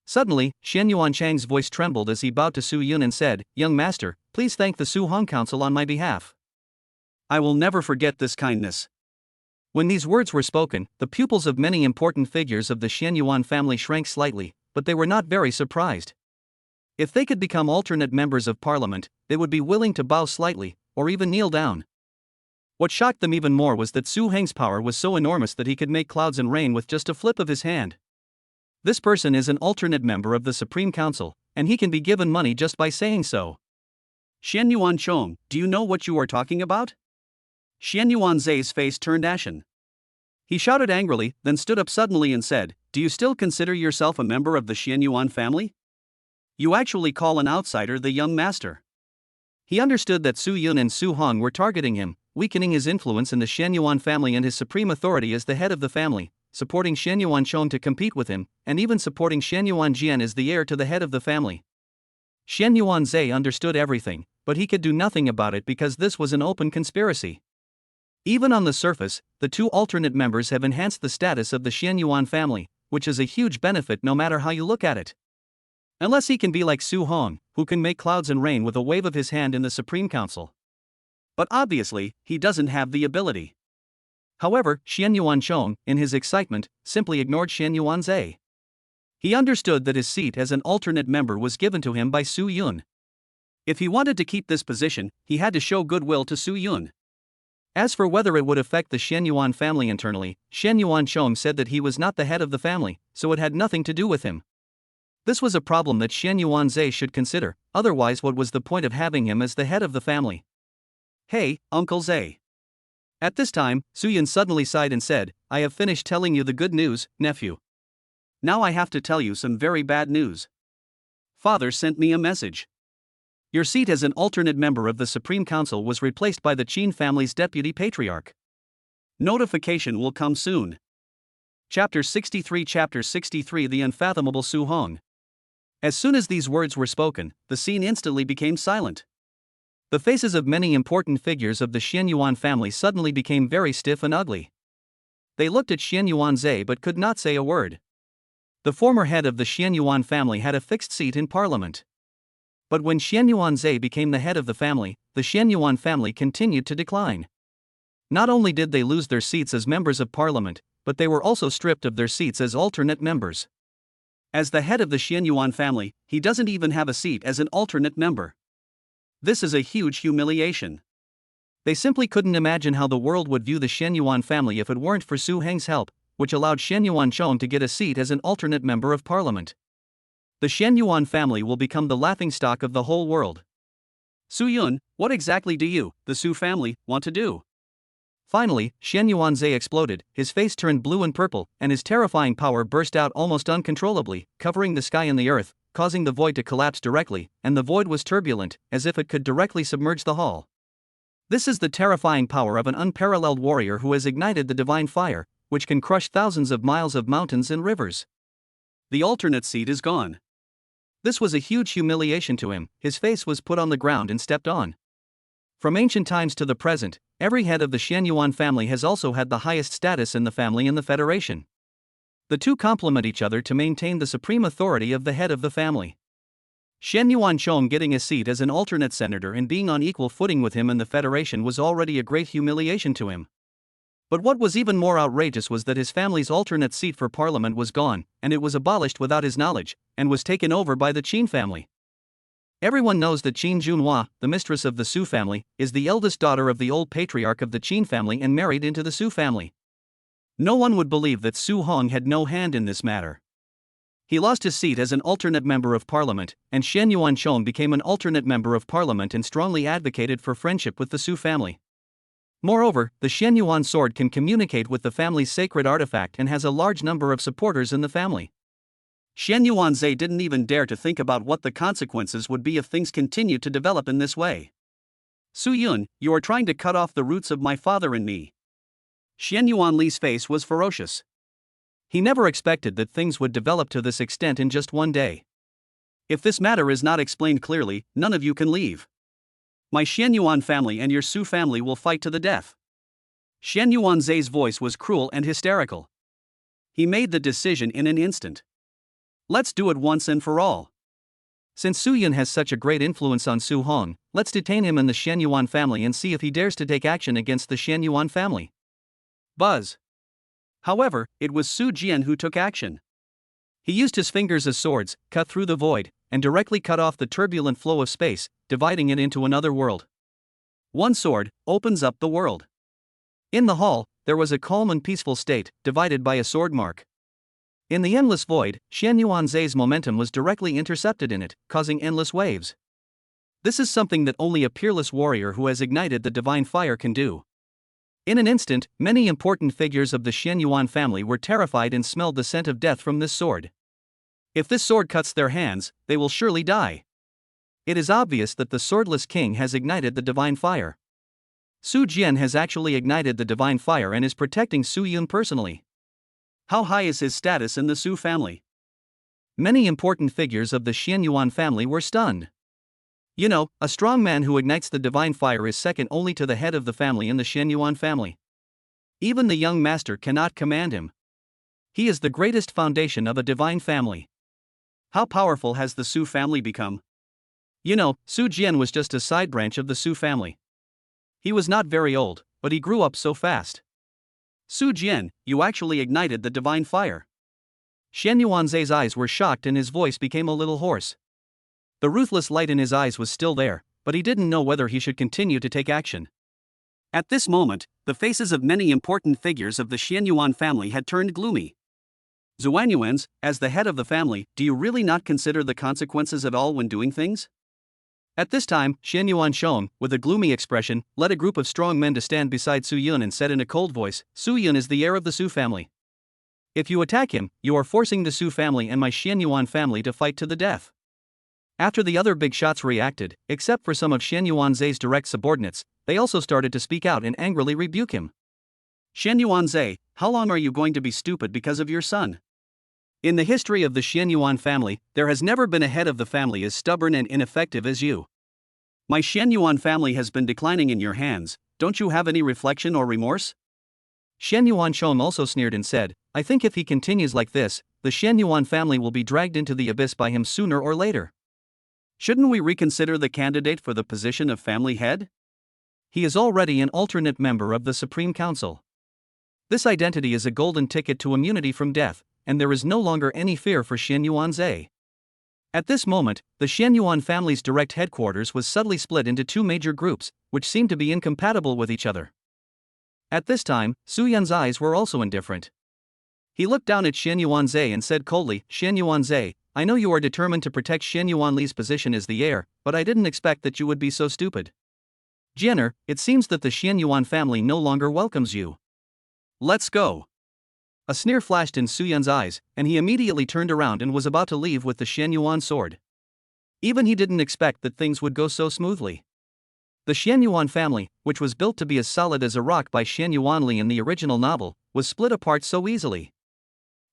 Suddenly, Shen Yuanchang's voice trembled as he bowed to Su Yun and said, Young Master, please thank the Su Hong Council on my behalf. I will never forget this kindness. When these words were spoken, the pupils of many important figures of the Xian Yuan family shrank slightly, but they were not very surprised. If they could become alternate members of parliament, they would be willing to bow slightly, or even kneel down. What shocked them even more was that Su Heng's power was so enormous that he could make clouds and rain with just a flip of his hand. This person is an alternate member of the Supreme Council, and he can be given money just by saying so. Shen Yuanchong, do you know what you are talking about? Shen Yuanzhe's face turned ashen. He shouted angrily, then stood up suddenly and said, Do you still consider yourself a member of the Xian Yuan family? You actually call an outsider the young master. He understood that Su Yun and Su Hong were targeting him, weakening his influence in the Xian Yuan family and his supreme authority as the head of the family, supporting Shen Yuanchong to compete with him, and even supporting Shen Yuanjian as the heir to the head of the family. Shen Yuanzhe understood everything, but he could do nothing about it because this was an open conspiracy. Even on the surface, the two alternate members have enhanced the status of the Xian Yuan family, which is a huge benefit no matter how you look at it. Unless he can be like Su Hong, who can make clouds and rain with a wave of his hand in the Supreme Council. But obviously, he doesn't have the ability. However, Shen Yuanchong, in his excitement, simply ignored Shen Yuanzhe. He understood that his seat as an alternate member was given to him by Su Yun. If he wanted to keep this position, he had to show goodwill to Su Yun. As for whether it would affect the Shen Yuan family internally, Shen Yuanchong said that he was not the head of the family, so it had nothing to do with him. This was a problem that Shen Yuanzhe should consider, otherwise what was the point of having him as the head of the family? Hey, Uncle Zhe. At this time, Su Yun suddenly sighed and said, I have finished telling you the good news, nephew. Now I have to tell you some very bad news. Father sent me a message. Your seat as an alternate member of the Supreme Council was replaced by the Qin family's deputy patriarch. Notification will come soon. Chapter 63 The Unfathomable Su Hong. As soon as these words were spoken, the scene instantly became silent. The faces of many important figures of the Xian Yuan family suddenly became very stiff and ugly. They looked at Shen Yuanzhe but could not say a word. The former head of the Xian Yuan family had a fixed seat in parliament. But when Shen Yuanzhe became the head of the family, the Xian Yuan family continued to decline. Not only did they lose their seats as members of parliament, but they were also stripped of their seats as alternate members. As the head of the Xian Yuan family, he doesn't even have a seat as an alternate member. This is a huge humiliation. They simply couldn't imagine how the world would view the Shen Yuan family if it weren't for Su Heng's help, which allowed Shen Yuanchong to get a seat as an alternate member of parliament. The Shen Yuan family will become the laughingstock of the whole world. Su Yun, what exactly do you, the Su family, want to do? Finally, Shen Yuanzhe exploded, his face turned blue and purple, and his terrifying power burst out almost uncontrollably, covering the sky and the earth, causing the void to collapse directly, and the void was turbulent, as if it could directly submerge the hall. This is the terrifying power of an unparalleled warrior who has ignited the divine fire, which can crush thousands of miles of mountains and rivers. The alternate seat is gone. This was a huge humiliation to him. His face was put on the ground and stepped on. From ancient times to the present, every head of the Xianyuan family has also had the highest status in the family and the federation. The two complement each other to maintain the supreme authority of the head of the family. Xianyuan Chong getting a seat as an alternate senator and being on equal footing with him in the federation was already a great humiliation to him. But what was even more outrageous was that his family's alternate seat for parliament was gone, and it was abolished without his knowledge, and was taken over by the Qin family. Everyone knows that Qin Junhua, the mistress of the Su family, is the eldest daughter of the old patriarch of the Qin family and married into the Su family. No one would believe that Su Hong had no hand in this matter. He lost his seat as an alternate member of parliament, and Xianyuan Chong became an alternate member of parliament and strongly advocated for friendship with the Su family. Moreover, the Xianyuan sword can communicate with the family's sacred artifact and has a large number of supporters in the family. Xianyuan Zhe didn't even dare to think about what the consequences would be if things continued to develop in this way. Su Yun, you are trying to cut off the roots of my father and me. Xianyuan Li's face was ferocious. He never expected that things would develop to this extent in just one day. If this matter is not explained clearly, none of you can leave. My Xianyuan family and your Su family will fight to the death. Xianyuan Zhe's voice was cruel and hysterical. He made the decision in an instant. Let's do it once and for all. Since Su Yun has such a great influence on Su Hong, let's detain him in the Xianyuan family and see if he dares to take action against the Xianyuan family. Buzz. However, it was Su Jian who took action. He used his fingers as swords, cut through the void, and directly cut off the turbulent flow of space, dividing it into another world. One sword opens up the world. In the hall, there was a calm and peaceful state, divided by a sword mark. In the endless void, Xianyuan Zhe's momentum was directly intercepted in it, causing endless waves. This is something that only a peerless warrior who has ignited the divine fire can do. In an instant, many important figures of the Xianyuan family were terrified and smelled the scent of death from this sword. If this sword cuts their hands, they will surely die. It is obvious that the swordless king has ignited the divine fire. Su Jian has actually ignited the divine fire and is protecting Su Yun personally. How high is his status in the Su family? Many important figures of the Xianyuan family were stunned. You know, a strong man who ignites the divine fire is second only to the head of the family in the Xianyuan family. Even the young master cannot command him. He is the greatest foundation of a divine family. How powerful has the Su family become? You know, Su Jian was just a side branch of the Su family. He was not very old, but he grew up so fast. Su Jian, you actually ignited the divine fire. Xianyuan Zhe's eyes were shocked and his voice became a little hoarse. The ruthless light in his eyes was still there, but he didn't know whether he should continue to take action. At this moment, the faces of many important figures of the Xianyuan family had turned gloomy. Zuanyuans, as the head of the family, do you really not consider the consequences at all when doing things? At this time, Xianyuan Shong, with a gloomy expression, led a group of strong men to stand beside Su Yun and said in a cold voice, Su Yun is the heir of the Su family. If you attack him, you are forcing the Su family and my Xianyuan family to fight to the death. After the other big shots reacted, except for some of Xianyuan Zhe's direct subordinates, they also started to speak out and angrily rebuke him. Xianyuan Zhe, how long are you going to be stupid because of your son? In the history of the Xianyuan family, there has never been a head of the family as stubborn and ineffective as you. My Xianyuan family has been declining in your hands, don't you have any reflection or remorse? Xianyuan Chong also sneered and said, I think if he continues like this, the Xianyuan family will be dragged into the abyss by him sooner or later. Shouldn't we reconsider the candidate for the position of family head? He is already an alternate member of the Supreme Council. This identity is a golden ticket to immunity from death, and there is no longer any fear for Xianyuan Zhe. At this moment, the Xianyuan family's direct headquarters was subtly split into two major groups, which seemed to be incompatible with each other. At this time, Su Yun's eyes were also indifferent. He looked down at Xianyuan Zhe and said coldly, Xianyuan Zhe, I know you are determined to protect Xianyuan Li's position as the heir, but I didn't expect that you would be so stupid. Jianer, it seems that the Xianyuan family no longer welcomes you. Let's go. A sneer flashed in Su Yun's eyes, and he immediately turned around and was about to leave with the Xianyuan sword. Even he didn't expect that things would go so smoothly. The Xianyuan family, which was built to be as solid as a rock by Xianyuan Li in the original novel, was split apart so easily.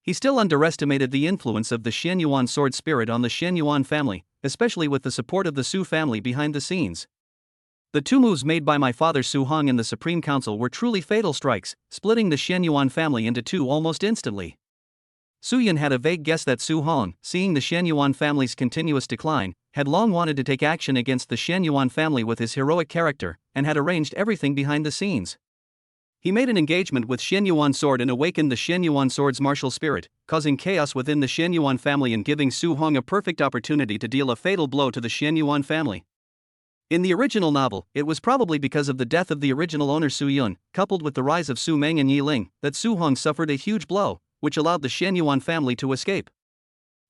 He still underestimated the influence of the Xianyuan sword spirit on the Xianyuan family, especially with the support of the Su family behind the scenes. The two moves made by my father Su Hong and the Supreme Council were truly fatal strikes, splitting the Xianyuan family into two almost instantly. Su Yun had a vague guess that Su Hong, seeing the Xianyuan family's continuous decline, had long wanted to take action against the Xianyuan family with his heroic character, and had arranged everything behind the scenes. He made an engagement with Xianyuan sword and awakened the Xianyuan sword's martial spirit, causing chaos within the Xianyuan family and giving Su Hong a perfect opportunity to deal a fatal blow to the Xianyuan family. In the original novel, it was probably because of the death of the original owner Su Yun, coupled with the rise of Su Meng and Yi Ling, that Su Hong suffered a huge blow, which allowed the Xianyuan family to escape.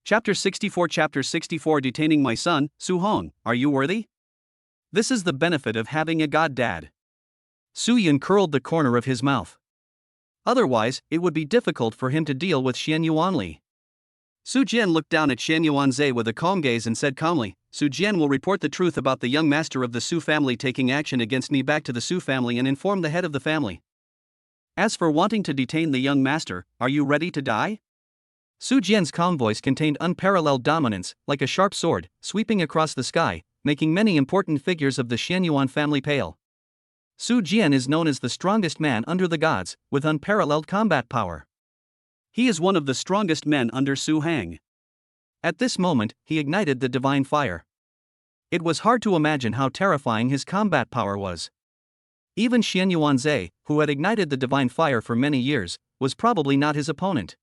Chapter 64 Detaining my son, Su Hong, are you worthy? This is the benefit of having a god dad. Su Yun curled the corner of his mouth. Otherwise, it would be difficult for him to deal with Xianyuan Li. Su Jian looked down at Xianyuan Zhe with a calm gaze and said calmly, Su Jian will report the truth about the young master of the Su family taking action against me back to the Su family and inform the head of the family. As for wanting to detain the young master, are you ready to die? Su Jian's calm voice contained unparalleled dominance, like a sharp sword, sweeping across the sky, making many important figures of the Xianyuan family pale. Su Jian is known as the strongest man under the gods, with unparalleled combat power. He is one of the strongest men under Su Hang. At this moment, he ignited the divine fire. It was hard to imagine how terrifying his combat power was. Even Xianyuan Zhe, who had ignited the divine fire for many years, was probably not his opponent.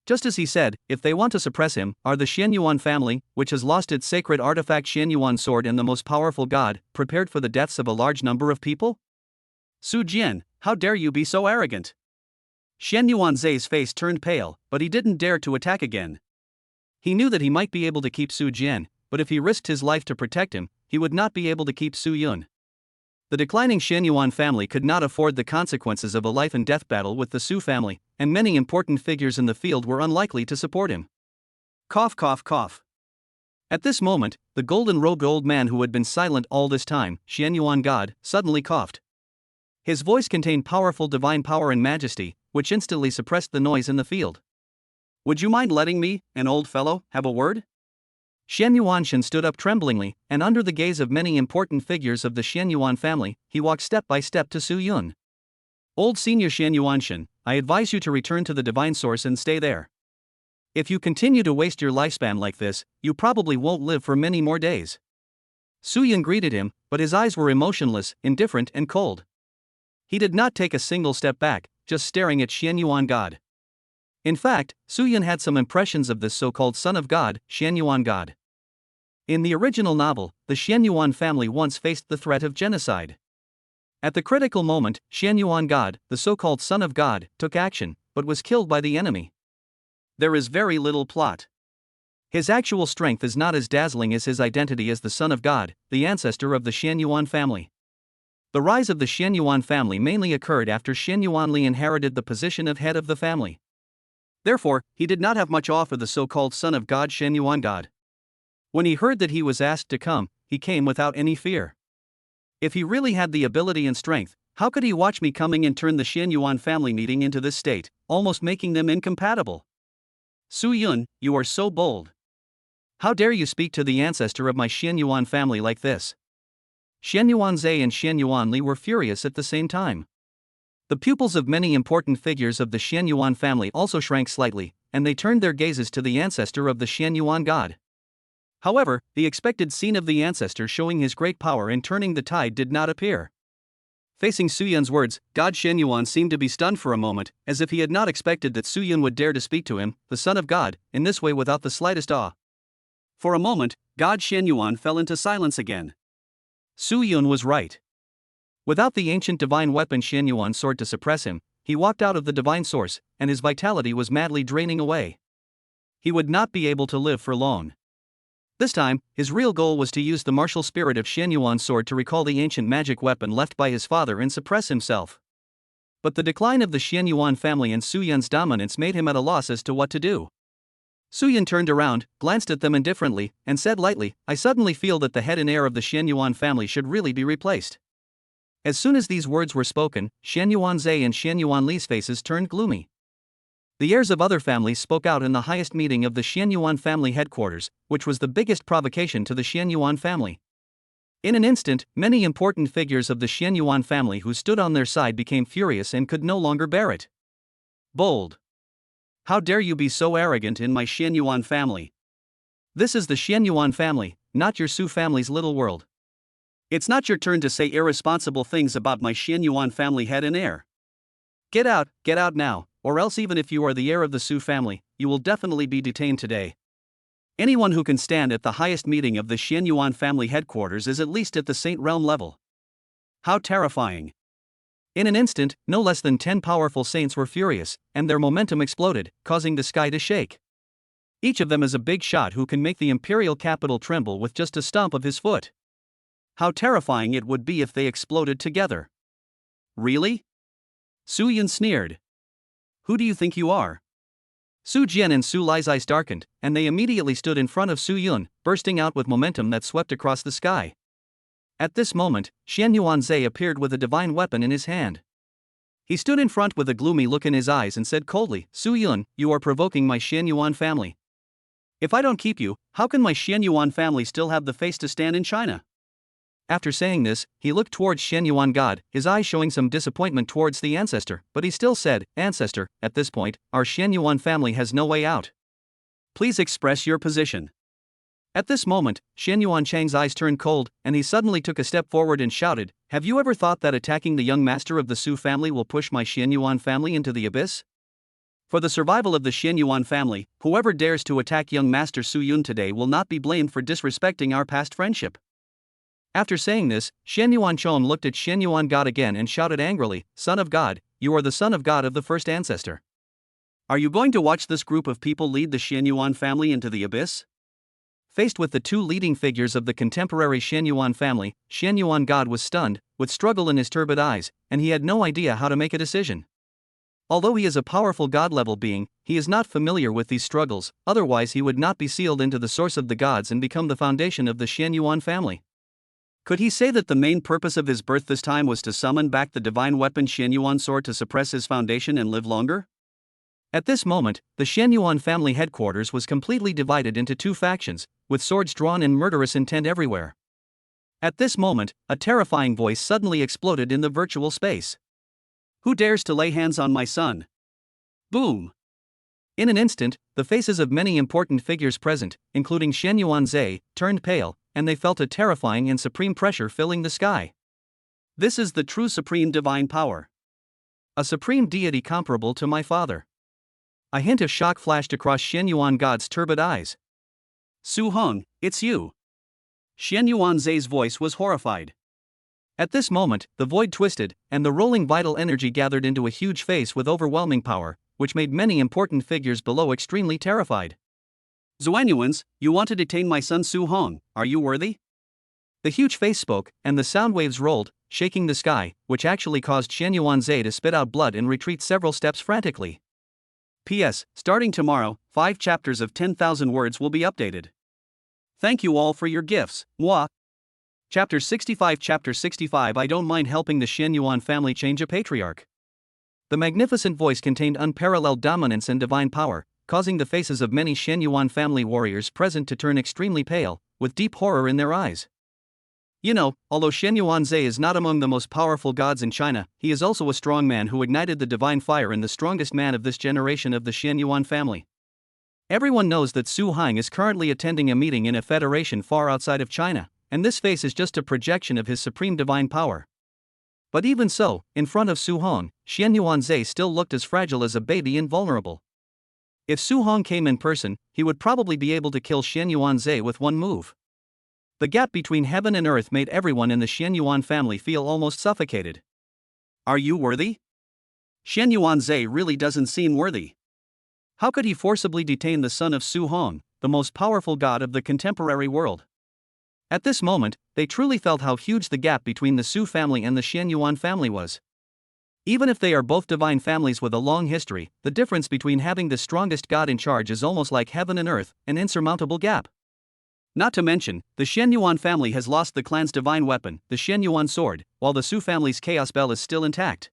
Just as he said, if they want to suppress him, are the Xianyuan family, which has lost its sacred artifact Xianyuan sword and the most powerful god, prepared for the deaths of a large number of people? Su Jian, how dare you be so arrogant? Xianyuan Zhe's face turned pale, but he didn't dare to attack again. He knew that he might be able to keep Su Jian, but if he risked his life to protect him, he would not be able to keep Su Yun. The declining Xianyuan family could not afford the consequences of a life and death battle with the Su family, and many important figures in the field were unlikely to support him. Cough, cough, cough. At this moment, the golden-robed old man who had been silent all this time, Xianyuan God, suddenly coughed. His voice contained powerful divine power and majesty, which instantly suppressed the noise in the field. Would you mind letting me, an old fellow, have a word? Xianyuan Shen stood up tremblingly, and under the gaze of many important figures of the Xianyuan family, he walked step by step to Su Yun. Old senior Xianyuan Shen, I advise you to return to the divine source and stay there. If you continue to waste your lifespan like this, you probably won't live for many more days. Su Yun greeted him, but his eyes were emotionless, indifferent and cold. He did not take a single step back, just staring at Xianyuan God. In fact, Su Yun had some impressions of this so-called son of God, Xianyuan God. In the original novel, the Xianyuan family once faced the threat of genocide. At the critical moment, Xianyuan God, the so-called son of God, took action, but was killed by the enemy. There is very little plot. His actual strength is not as dazzling as his identity as the son of God, the ancestor of the Xianyuan family. The rise of the Xianyuan family mainly occurred after Xianyuan Li inherited the position of head of the family. Therefore, he did not have much awe for the so-called son of God Xianyuan God. When he heard that he was asked to come, he came without any fear. If he really had the ability and strength, how could he watch me coming and turn the Xianyuan family meeting into this state, almost making them incompatible? Su Yun, you are so bold. How dare you speak to the ancestor of my Xianyuan family like this? Xianyuan Zhe and Xianyuan Li were furious at the same time. The pupils of many important figures of the Xianyuan family also shrank slightly, and they turned their gazes to the ancestor of the Xianyuan God. However, the expected scene of the ancestor showing his great power in turning the tide did not appear. Facing Su Yun's words, God Xianyuan seemed to be stunned for a moment, as if he had not expected that Su Yun would dare to speak to him, the son of God, in this way without the slightest awe. For a moment, God Xianyuan fell into silence again. Su Yun was right. Without the ancient divine weapon Xianyuan sword to suppress him, he walked out of the divine source, and his vitality was madly draining away. He would not be able to live for long. This time, his real goal was to use the martial spirit of Xianyuan's sword to recall the ancient magic weapon left by his father and suppress himself. But the decline of the Xianyuan family and Su Yun's dominance made him at a loss as to what to do. Su Yun turned around, glanced at them indifferently, and said lightly, I suddenly feel that the head and heir of the Xianyuan family should really be replaced. As soon as these words were spoken, Xianyuan Zhe and Xianyuan Li's faces turned gloomy. The heirs of other families spoke out in the highest meeting of the Xianyuan family headquarters, which was the biggest provocation to the Xianyuan family. In an instant, many important figures of the Xianyuan family who stood on their side became furious and could no longer bear it. Bold! How dare you be so arrogant in my Xianyuan family? This is the Xianyuan family, not your Su family's little world. It's not your turn to say irresponsible things about my Xianyuan family head and heir. Get out now, or else even if you are the heir of the Su family, you will definitely be detained today. Anyone who can stand at the highest meeting of the Xianyuan family headquarters is at least at the Saint Realm level. How terrifying! In an instant, no less than 10 powerful saints were furious, and their momentum exploded, causing the sky to shake. Each of them is a big shot who can make the imperial capital tremble with just a stomp of his foot. How terrifying it would be if they exploded together. Really? Su Yun sneered. Who do you think you are? Su Jian and Su Lai's eyes darkened, and they immediately stood in front of Su Yun, bursting out with momentum that swept across the sky. At this moment, Xianyuan Zhe appeared with a divine weapon in his hand. He stood in front with a gloomy look in his eyes and said coldly, Su Yun, you are provoking my Xianyuan family. If I don't keep you, how can my Xianyuan family still have the face to stand in China? After saying this, he looked towards Xianyuan God, his eyes showing some disappointment towards the ancestor, but he still said, Ancestor, at this point, our Xianyuan family has no way out. Please express your position. At this moment, Xianyuan Chang's eyes turned cold, and he suddenly took a step forward and shouted, Have you ever thought that attacking the young master of the Su family will push my Xianyuan family into the abyss? For the survival of the Xianyuan family, whoever dares to attack young master Su Yun today will not be blamed for disrespecting our past friendship. After saying this, Xianyuan Chom looked at Xianyuan God again and shouted angrily, Son of God, you are the son of God of the first ancestor. Are you going to watch this group of people lead the Xianyuan family into the abyss? Faced with the two leading figures of the contemporary Xianyuan family, Xianyuan God was stunned, with struggle in his turbid eyes, and he had no idea how to make a decision. Although he is a powerful God-level being, he is not familiar with these struggles, otherwise he would not be sealed into the source of the gods and become the foundation of the Xianyuan family. Could he say that the main purpose of his birth this time was to summon back the divine weapon Xianyuan sword to suppress his foundation and live longer? At this moment, the Xianyuan family headquarters was completely divided into two factions, with swords drawn and murderous intent everywhere. At this moment, a terrifying voice suddenly exploded in the virtual space. Who dares to lay hands on my son? Boom! In an instant, the faces of many important figures present, including Xianyuan Zhe, turned pale, and they felt a terrifying and supreme pressure filling the sky. This is the true supreme divine power. A supreme deity comparable to my father. A hint of shock flashed across Xianyuan God's turbid eyes. Su Hong, it's you. Xianyuan Zhe's voice was horrified. At this moment, the void twisted, and the rolling vital energy gathered into a huge face with overwhelming power, which made many important figures below extremely terrified. Xuanyuans, you want to detain my son Su Hong, are you worthy? The huge face spoke, and the sound waves rolled, shaking the sky, which actually caused Xianyuan Zhe to spit out blood and retreat several steps frantically. P.S. Starting tomorrow, 5 chapters of 10,000 words will be updated. Thank you all for your gifts, moi. Chapter 65 I don't mind helping the Xianyuan family change a patriarch. The magnificent voice contained unparalleled dominance and divine power, causing the faces of many Xianyuan family warriors present to turn extremely pale, with deep horror in their eyes. You know, although Xianyuan Zhe is not among the most powerful gods in China, he is also a strong man who ignited the divine fire and the strongest man of this generation of the Xianyuan family. Everyone knows that Su Hong is currently attending a meeting in a federation far outside of China, and this face is just a projection of his supreme divine power. But even so, in front of Su Hong, Xianyuan Zhe still looked as fragile as a baby and vulnerable. If Su Hong came in person, he would probably be able to kill Xianyuan Zhe with one move. The gap between heaven and earth made everyone in the Xianyuan family feel almost suffocated. Are you worthy? Xianyuan Zhe really doesn't seem worthy. How could he forcibly detain the son of Su Hong, the most powerful god of the contemporary world? At this moment, they truly felt how huge the gap between the Su family and the Xianyuan family was. Even if they are both divine families with a long history, the difference between having the strongest god in charge is almost like heaven and earth, an insurmountable gap. Not to mention, the Xianyuan family has lost the clan's divine weapon, the Xianyuan sword, while the Su family's chaos bell is still intact.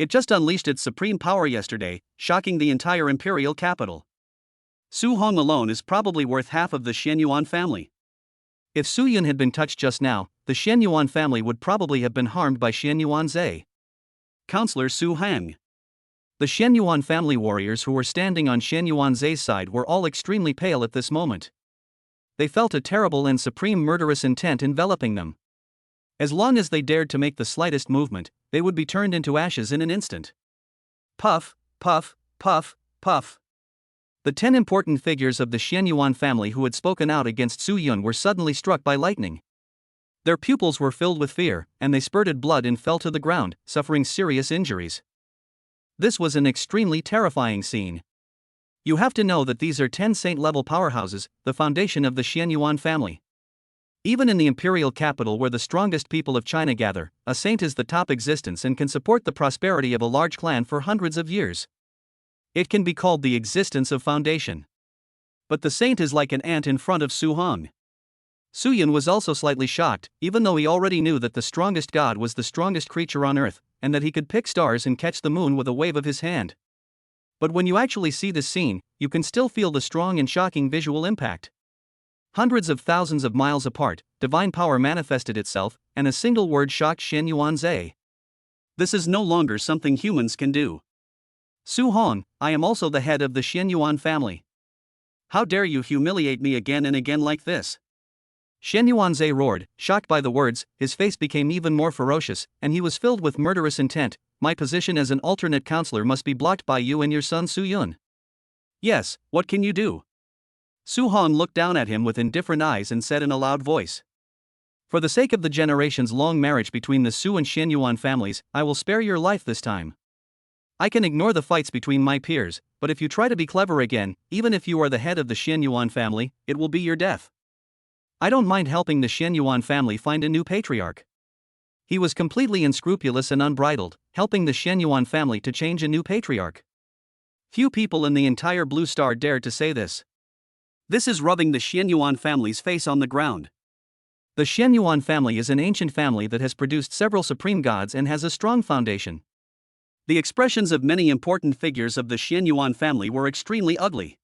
It just unleashed its supreme power yesterday, shocking the entire imperial capital. Su Hong alone is probably worth half of the Xianyuan family. If Su Yun had been touched just now, the Xianyuan family would probably have been harmed by Xianyuan Zhe. Counselor Su Hang. The Xianyuan family warriors who were standing on Xianyuan Zhe's side were all extremely pale at this moment. They felt a terrible and supreme murderous intent enveloping them. As long as they dared to make the slightest movement, they would be turned into ashes in an instant. Puff, puff, puff, puff. The 10 important figures of the Xianyuan family who had spoken out against Su Yun were suddenly struck by lightning. Their pupils were filled with fear, and they spurted blood and fell to the ground, suffering serious injuries. This was an extremely terrifying scene. You have to know that these are 10 saint-level powerhouses, the foundation of the Xianyuan family. Even in the imperial capital where the strongest people of China gather, a saint is the top existence and can support the prosperity of a large clan for hundreds of years. It can be called the existence of foundation. But the saint is like an ant in front of Su Hong. Su Yun was also slightly shocked, even though he already knew that the strongest god was the strongest creature on earth, and that he could pick stars and catch the moon with a wave of his hand. But when you actually see this scene, you can still feel the strong and shocking visual impact. Hundreds of thousands of miles apart, divine power manifested itself, and a single word shocked Xianyuan Zhe. This is no longer something humans can do. Su Hong, I am also the head of the Xianyuan family. How dare you humiliate me again and again like this? Xianyuan Zhe roared, shocked by the words. His face became even more ferocious, and he was filled with murderous intent. My position as an alternate counselor must be blocked by you and your son Su Yun. Yes, what can you do? Su Hong looked down at him with indifferent eyes and said in a loud voice. For the sake of the generations-long marriage between the Su and Xianyuan families, I will spare your life this time. I can ignore the fights between my peers, but if you try to be clever again, even if you are the head of the Xianyuan family, it will be your death. I don't mind helping the Xianyuan family find a new patriarch. He was completely unscrupulous and unbridled, helping the Xianyuan family to change a new patriarch. Few people in the entire Blue Star dared to say this. This is rubbing the Xianyuan family's face on the ground. The Xianyuan family is an ancient family that has produced several supreme gods and has a strong foundation. The expressions of many important figures of the Xianyuan family were extremely ugly.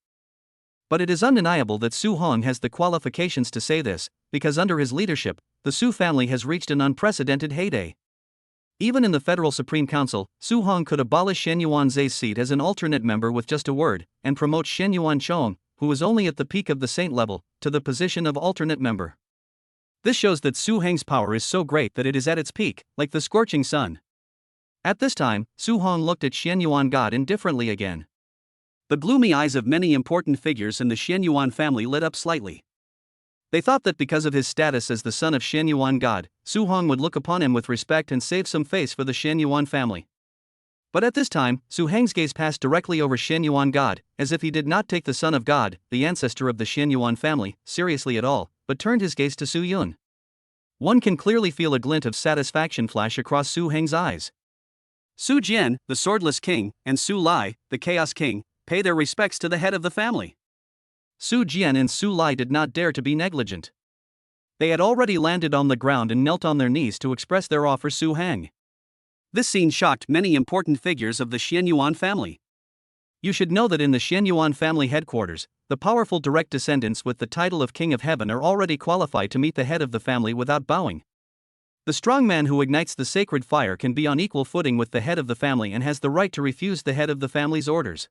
But it is undeniable that Su Hong has the qualifications to say this, because under his leadership, the Su family has reached an unprecedented heyday. Even in the Federal Supreme Council, Su Hong could abolish Xianyuan Zhe's seat as an alternate member with just a word, and promote Xianyuan Chong, who was only at the peak of the saint level, to the position of alternate member. This shows that Su Heng's power is so great that it is at its peak, like the scorching sun. At this time, Su Hong looked at Xianyuan God indifferently again. The gloomy eyes of many important figures in the Xianyuan family lit up slightly. They thought that because of his status as the son of Xianyuan God, Su Hong would look upon him with respect and save some face for the Xianyuan family. But at this time, Su Heng's gaze passed directly over Xianyuan God, as if he did not take the son of God, the ancestor of the Xianyuan family, seriously at all, but turned his gaze to Su Yun. One can clearly feel a glint of satisfaction flash across Su Heng's eyes. Su Jian, the swordless king, and Su Lai, the chaos king, pay their respects to the head of the family. Su Jian and Su Lai did not dare to be negligent. They had already landed on the ground and knelt on their knees to express their awe for Su Heng. This scene shocked many important figures of the Xianyuan family. You should know that in the Xianyuan family headquarters, the powerful direct descendants with the title of King of Heaven are already qualified to meet the head of the family without bowing. The strong man who ignites the sacred fire can be on equal footing with the head of the family and has the right to refuse the head of the family's orders.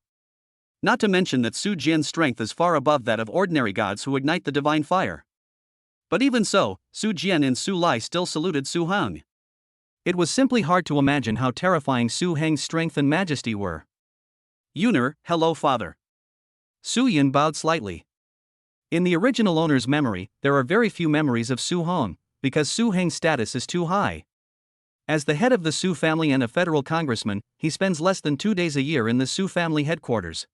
Not to mention that Su Jian's strength is far above that of ordinary gods who ignite the divine fire. But even so, Su Jian and Su Lai still saluted Su Heng. It was simply hard to imagine how terrifying Su Heng's strength and majesty were. Yuner, hello father. Su Yun bowed slightly. In the original owner's memory, there are very few memories of Su Hong, because Su Heng's status is too high. As the head of the Su family and a federal congressman, he spends less than 2 days a year in the Su family headquarters.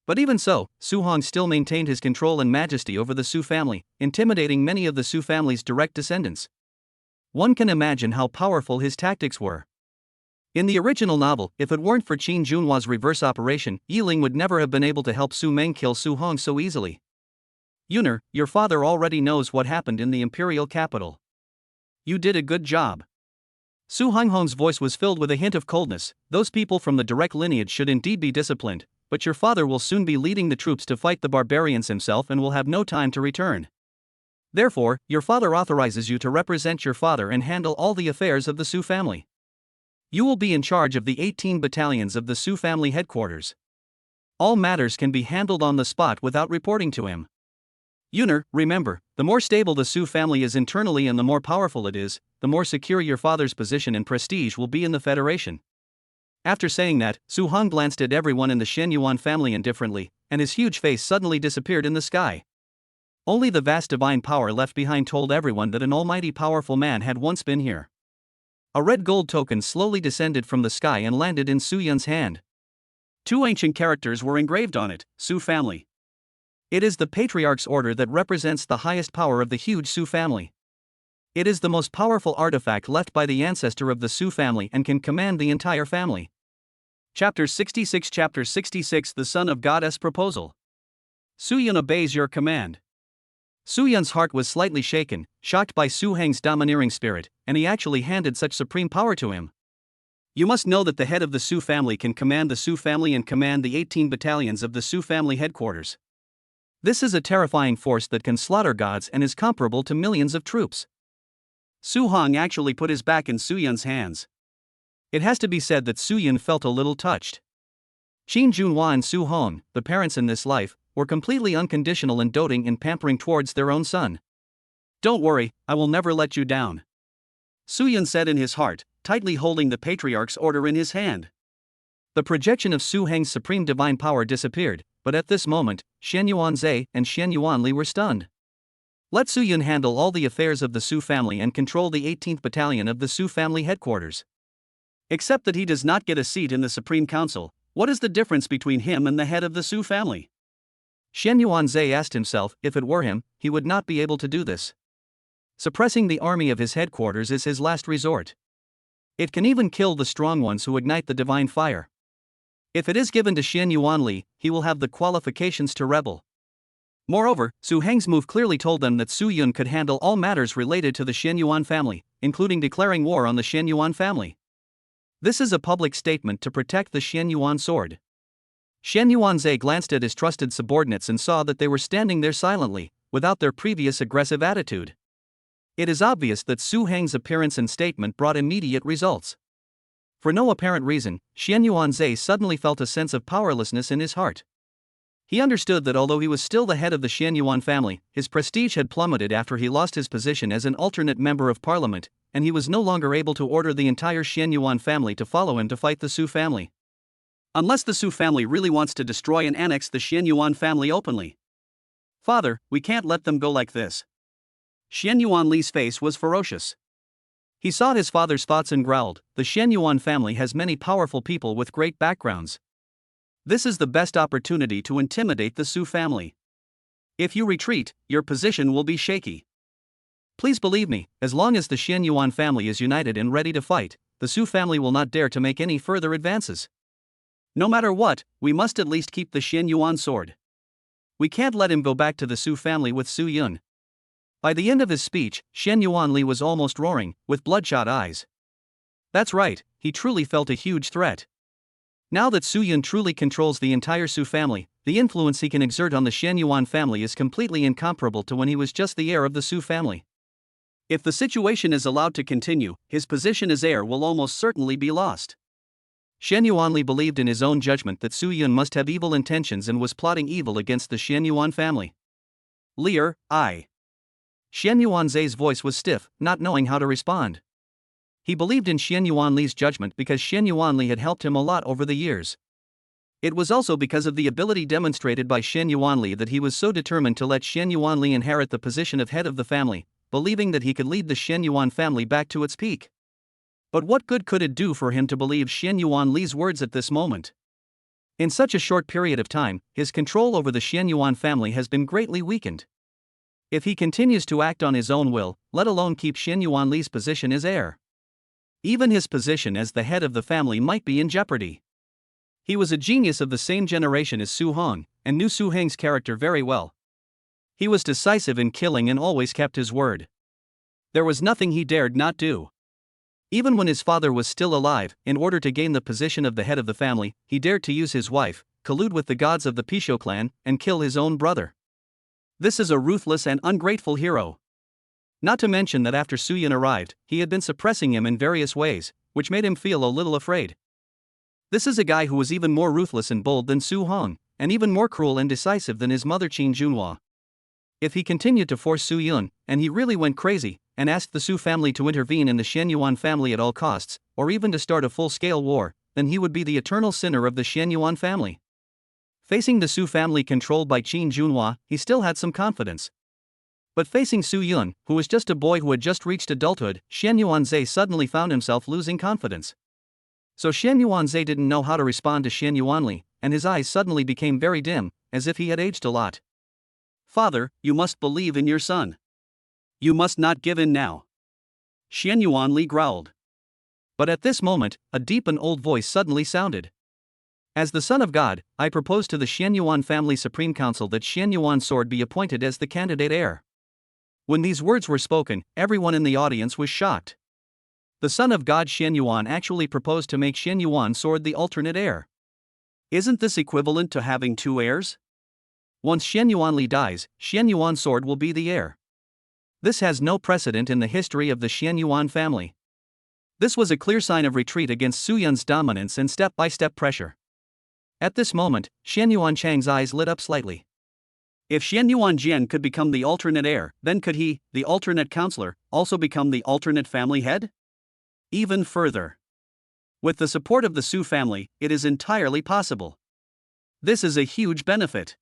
But even so, Su Hong still maintained his control and majesty over the Su family, intimidating many of the Su family's direct descendants. One can imagine how powerful his tactics were. In the original novel, if it weren't for Qin Junhua's reverse operation, Yiling would never have been able to help Su Meng kill Su Hong so easily. Yuner, your father already knows what happened in the imperial capital. You did a good job. Su Hanghong's voice was filled with a hint of coldness. Those people from the direct lineage should indeed be disciplined, but your father will soon be leading the troops to fight the barbarians himself and will have no time to return. Therefore, your father authorizes you to represent your father and handle all the affairs of the Su family. You will be in charge of the 18 battalions of the Su family headquarters. All matters can be handled on the spot without reporting to him. Yuner, remember, the more stable the Su family is internally and the more powerful it is, the more secure your father's position and prestige will be in the Federation. After saying that, Su Hong glanced at everyone in the Shen Yuan family indifferently, and his huge face suddenly disappeared in the sky. Only the vast divine power left behind told everyone that an almighty powerful man had once been here. A red gold token slowly descended from the sky and landed in Su Yun's hand. 2 ancient characters were engraved on it: Su family. It is the Patriarch's order that represents the highest power of the huge Su family. It is the most powerful artifact left by the ancestor of the Su family and can command the entire family. Chapter 66 Chapter 66 The Son of Goddess Proposal. Su Yun obeys your command. Su Yun's heart was slightly shaken, shocked by Su Heng's domineering spirit, and he actually handed such supreme power to him. You must know that the head of the Su family can command the Su family and command the 18 battalions of the Su family headquarters. This is a terrifying force that can slaughter gods and is comparable to millions of troops. Su Hong actually put his back in Su Yun's hands. It has to be said that Su Yun felt a little touched. Qin Junhua and Su Hong, the parents in this life, were completely unconditional and doting and pampering towards their own son. Don't worry, I will never let you down, Su Yun said in his heart, tightly holding the Patriarch's order in his hand. The projection of Su Heng's supreme divine power disappeared, but at this moment, Shen Yuanzhe and Shen Yuanli were stunned. Let Su Yun handle all the affairs of the Su family and control the 18th battalion of the Su family headquarters. Except that he does not get a seat in the Supreme Council, what is the difference between him and the head of the Su family? Shen Yuanzhe asked himself, if it were him, he would not be able to do this. Suppressing the army of his headquarters is his last resort. It can even kill the strong ones who ignite the divine fire. If it is given to Shen Yuanli, he will have the qualifications to rebel. Moreover, Su Heng's move clearly told them that Su Yun could handle all matters related to the Shen Yuan family, including declaring war on the Shen Yuan family. This is a public statement to protect the Shen Yuan sword. Shen Yuanzhe glanced at his trusted subordinates and saw that they were standing there silently, without their previous aggressive attitude. It is obvious that Su Heng's appearance and statement brought immediate results. For no apparent reason, Shen Yuanzhe suddenly felt a sense of powerlessness in his heart. He understood that although he was still the head of the Shen Yuan family, his prestige had plummeted after he lost his position as an alternate member of parliament, and he was no longer able to order the entire Shen Yuan family to follow him to fight the Su family. Unless the Su family really wants to destroy and annex the Shen Yuan family openly. Father, we can't let them go like this. Shen Yuanli's face was ferocious. He saw his father's thoughts and growled, the Shen Yuan family has many powerful people with great backgrounds. This is the best opportunity to intimidate the Su family. If you retreat, your position will be shaky. Please believe me, as long as the Shen Yuan family is united and ready to fight, the Su family will not dare to make any further advances. No matter what, we must at least keep the Shen Yuan sword. We can't let him go back to the Su family with Su Yun. By the end of his speech, Shen Yuanli was almost roaring, with bloodshot eyes. That's right, he truly felt a huge threat. Now that Su Yun truly controls the entire Su family, the influence he can exert on the Shen Yuan family is completely incomparable to when he was just the heir of the Su family. If the situation is allowed to continue, his position as heir will almost certainly be lost. Shen Yuanli believed in his own judgment that Su Yun must have evil intentions and was plotting evil against the Shen Yuan family. Leer, I. Shen Yuanzhe's voice was stiff, not knowing how to respond. He believed in Shen Yuanli's judgment because Shen Yuanli had helped him a lot over the years. It was also because of the ability demonstrated by Shen Yuanli that he was so determined to let Shen Yuanli inherit the position of head of the family, believing that he could lead the Shen Yuan family back to its peak. But what good could it do for him to believe Shen Yuanli's words at this moment? In such a short period of time, his control over the Shen Yuan family has been greatly weakened. If he continues to act on his own will, let alone keep Shen Yuanli's position as heir, even his position as the head of the family might be in jeopardy. He was a genius of the same generation as Su Hong, and knew Su Heng's character very well. He was decisive in killing and always kept his word. There was nothing he dared not do. Even when his father was still alive, in order to gain the position of the head of the family, he dared to use his wife, collude with the gods of the Pisho clan, and kill his own brother. This is a ruthless and ungrateful hero. Not to mention that after Suyun arrived, he had been suppressing him in various ways, which made him feel a little afraid. This is a guy who was even more ruthless and bold than Su Hong, and even more cruel and decisive than his mother Qin Junhua. If he continued to force Su Yun, and he really went crazy, and asked the Su family to intervene in the Shenyuan family at all costs, or even to start a full-scale war, then he would be the eternal sinner of the Shenyuan family. Facing the Su family controlled by Qin Junhua, he still had some confidence. But facing Su Yun, who was just a boy who had just reached adulthood, Shen Yuanzhe suddenly found himself losing confidence. So Shen Yuanzhe didn't know how to respond to Shen Yuanli, and his eyes suddenly became very dim, as if he had aged a lot. "Father, you must believe in your son. You must not give in now," Shen Yuanli growled. But at this moment, a deep and old voice suddenly sounded. "As the son of God, I propose to the Shenyuan family Supreme Council that Shenyuan Sword be appointed as the candidate heir." When these words were spoken, everyone in the audience was shocked. The son of God Shen Yuan actually proposed to make Shen Yuan Sword the alternate heir. Isn't this equivalent to having two heirs? Once Shen Yuanli dies, Shen Yuan Sword will be the heir. This has no precedent in the history of the Shen Yuan family. This was a clear sign of retreat against Su Yun's dominance and step-by-step pressure. At this moment, Shen Yuan Chang's eyes lit up slightly. If Shen Yuan Jian could become the alternate heir, then could he, the alternate counselor, also become the alternate family head? Even further. With the support of the Su family, it is entirely possible. This is a huge benefit.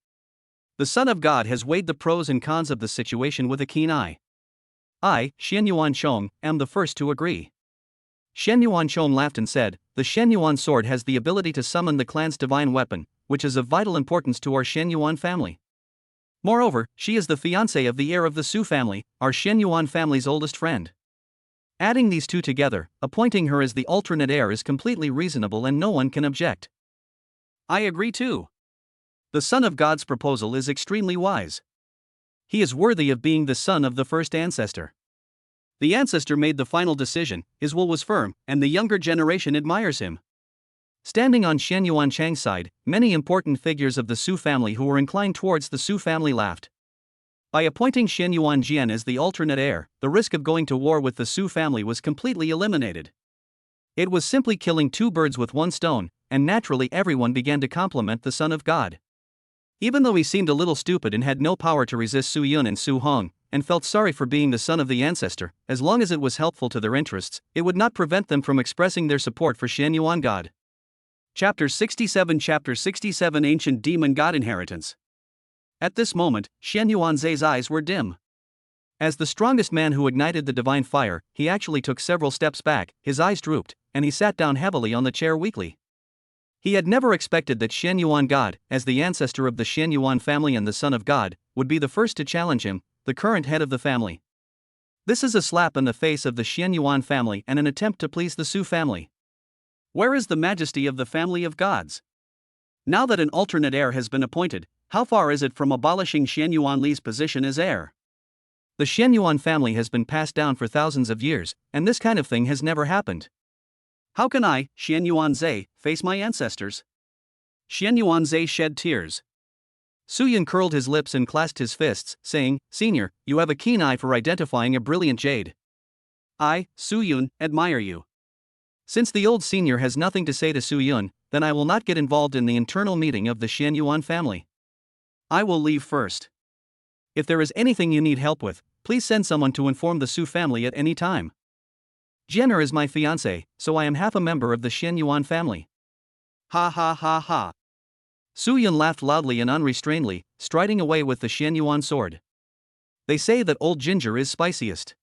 The Son of God has weighed the pros and cons of the situation with a keen eye. I, Shen Yuan Chong, am the first to agree. Shen Yuan Chong laughed and said, "The Shen Yuan Sword has the ability to summon the clan's divine weapon, which is of vital importance to our Shen Yuan family. Moreover, she is the fiancée of the heir of the Su family, our Shen Yuan family's oldest friend. Adding these two together, appointing her as the alternate heir is completely reasonable and no one can object." I agree too. The Son of God's proposal is extremely wise. He is worthy of being the son of the first ancestor. The ancestor made the final decision, his will was firm, and the younger generation admires him. Standing on Shen Yuan Chang's side, many important figures of the Su family who were inclined towards the Su family laughed. By appointing Shen Yuan Jian as the alternate heir, the risk of going to war with the Su family was completely eliminated. It was simply killing two birds with one stone, and naturally everyone began to compliment the Son of God. Even though he seemed a little stupid and had no power to resist Su Yun and Su Hong, and felt sorry for being the son of the ancestor, as long as it was helpful to their interests, it would not prevent them from expressing their support for Shen Yuan God. Chapter 67 Ancient Demon God Inheritance. At this moment, Shen Yuanzhe's eyes were dim. As the strongest man who ignited the divine fire, he actually took several steps back, his eyes drooped, and he sat down heavily on the chair weakly. He had never expected that Shen Yuan God, as the ancestor of the Shen Yuan family and the Son of God, would be the first to challenge him, the current head of the family. This is a slap in the face of the Shen Yuan family and an attempt to please the Su family. Where is the majesty of the family of gods? Now that an alternate heir has been appointed, how far is it from abolishing Shen Yuanli's position as heir? The Shen Yuan family has been passed down for thousands of years, and this kind of thing has never happened. How can I, Shen Yuanzhe, face my ancestors? Shen Yuanzhe shed tears. Su Yun curled his lips and clasped his fists, saying, "Senior, you have a keen eye for identifying a brilliant jade. I, Su Yun, admire you. Since the old senior has nothing to say to Su Yun, then I will not get involved in the internal meeting of the Shen Yuan family. I will leave first. If there is anything you need help with, please send someone to inform the Su family at any time. Jenner is my fiancé, so I am half a member of the Shen Yuan family." Ha ha ha ha. Su Yun laughed loudly and unrestrainedly, striding away with the Shen Yuan sword. They say that old ginger is spiciest.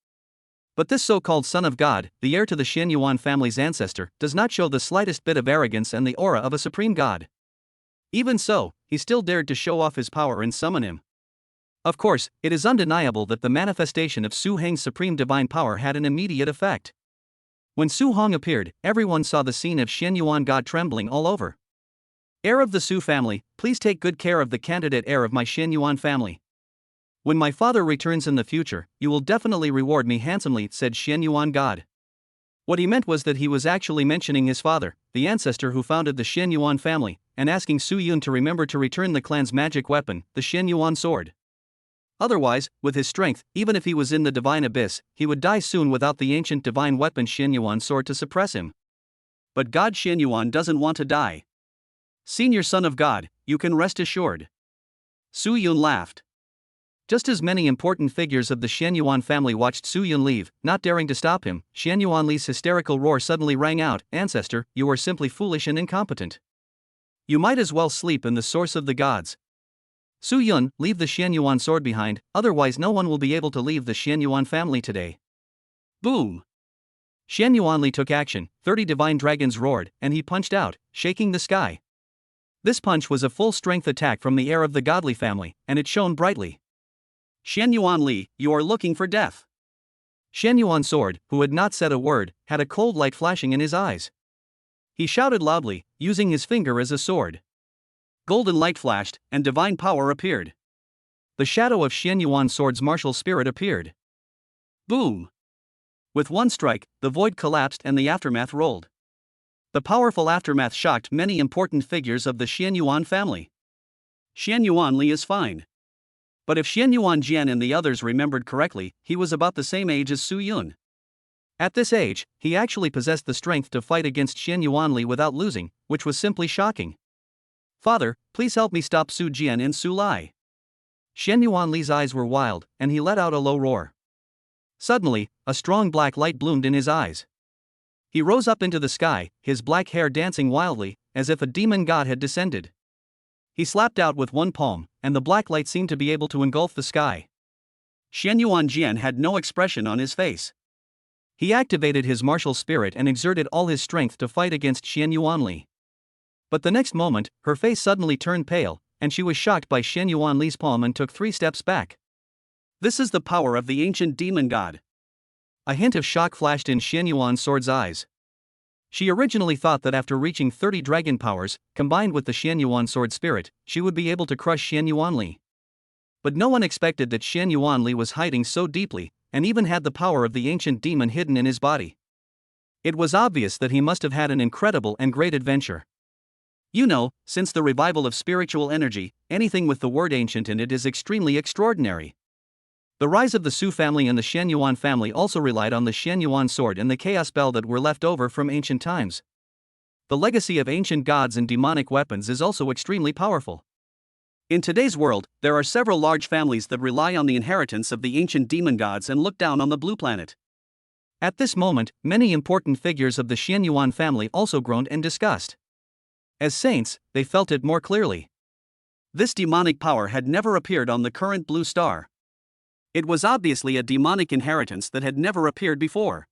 But this so-called son of God, the heir to the Shen Yuan family's ancestor, does not show the slightest bit of arrogance and the aura of a supreme god. Even so, he still dared to show off his power and summon him. Of course, it is undeniable that the manifestation of Su Heng's supreme divine power had an immediate effect. When Su Hong appeared, everyone saw the scene of Shen Yuan God trembling all over. "Heir of the Su family, please take good care of the candidate heir of my Shen Yuan family. When my father returns in the future, you will definitely reward me handsomely," said Shen Yuan God. What he meant was that he was actually mentioning his father, the ancestor who founded the Shen Yuan family, and asking Su Yun to remember to return the clan's magic weapon, the Shen Yuan sword. Otherwise, with his strength, even if he was in the divine abyss, he would die soon without the ancient divine weapon Shen Yuan sword to suppress him. But God Shen Yuan doesn't want to die. Senior son of God, you can rest assured. Su Yun laughed. Just as many important figures of the Shen Yuan family watched Su Yun leave, not daring to stop him, Shen Yuan Li's hysterical roar suddenly rang out, "Ancestor, you are simply foolish and incompetent. You might as well sleep in the source of the gods. Su Yun, leave the Shen Yuan sword behind, otherwise no one will be able to leave the Shen Yuan family today." Boom! Shen Yuan Li took action, 30 divine dragons roared, and he punched out, shaking the sky. This punch was a full-strength attack from the heir of the godly family, and it shone brightly. Shen Yuan Li, you are looking for death. Shen Yuan sword, who had not said a word, had a cold light flashing in his eyes. He shouted loudly, using his finger as a sword. Golden light flashed, and divine power appeared. The shadow of Shen Yuan sword's martial spirit appeared. Boom! With one strike, the void collapsed and the aftermath rolled. The powerful aftermath shocked many important figures of the Shen Yuan family. Shen Yuan Li is fine. But if Shen Yuan Jian and the others remembered correctly, he was about the same age as Su Yun. At this age, he actually possessed the strength to fight against Shen Yuan Li without losing, which was simply shocking. "Father, please help me stop Su Jian and Su Lai." Shen Yuan Li's eyes were wild, and he let out a low roar. Suddenly, a strong black light bloomed in his eyes. He rose up into the sky, his black hair dancing wildly, as if a demon god had descended. He slapped out with one palm, and the black light seemed to be able to engulf the sky. Shen Yuan Jian had no expression on his face. He activated his martial spirit and exerted all his strength to fight against Shen Yuan Li. But the next moment, her face suddenly turned pale, and she was shocked by Shen Yuan Li's palm and took 3 steps back. This is the power of the ancient demon god. A hint of shock flashed in Shen Yuan sword's eyes. She originally thought that after reaching 30 dragon powers, combined with the Shen Yuan sword spirit, she would be able to crush Shen Yuan Li. But no one expected that Shen Yuan Li was hiding so deeply, and even had the power of the ancient demon hidden in his body. It was obvious that he must have had an incredible and great adventure. You know, since the revival of spiritual energy, anything with the word ancient in it is extremely extraordinary. The rise of the Su family and the Shen Yuan family also relied on the Shen Yuan sword and the chaos bell that were left over from ancient times. The legacy of ancient gods and demonic weapons is also extremely powerful. In today's world, there are several large families that rely on the inheritance of the ancient demon gods and look down on the blue planet. At this moment, many important figures of the Shen Yuan family also groaned and discussed. As saints, they felt it more clearly. This demonic power had never appeared on the current blue star. It was obviously a demonic inheritance that had never appeared before.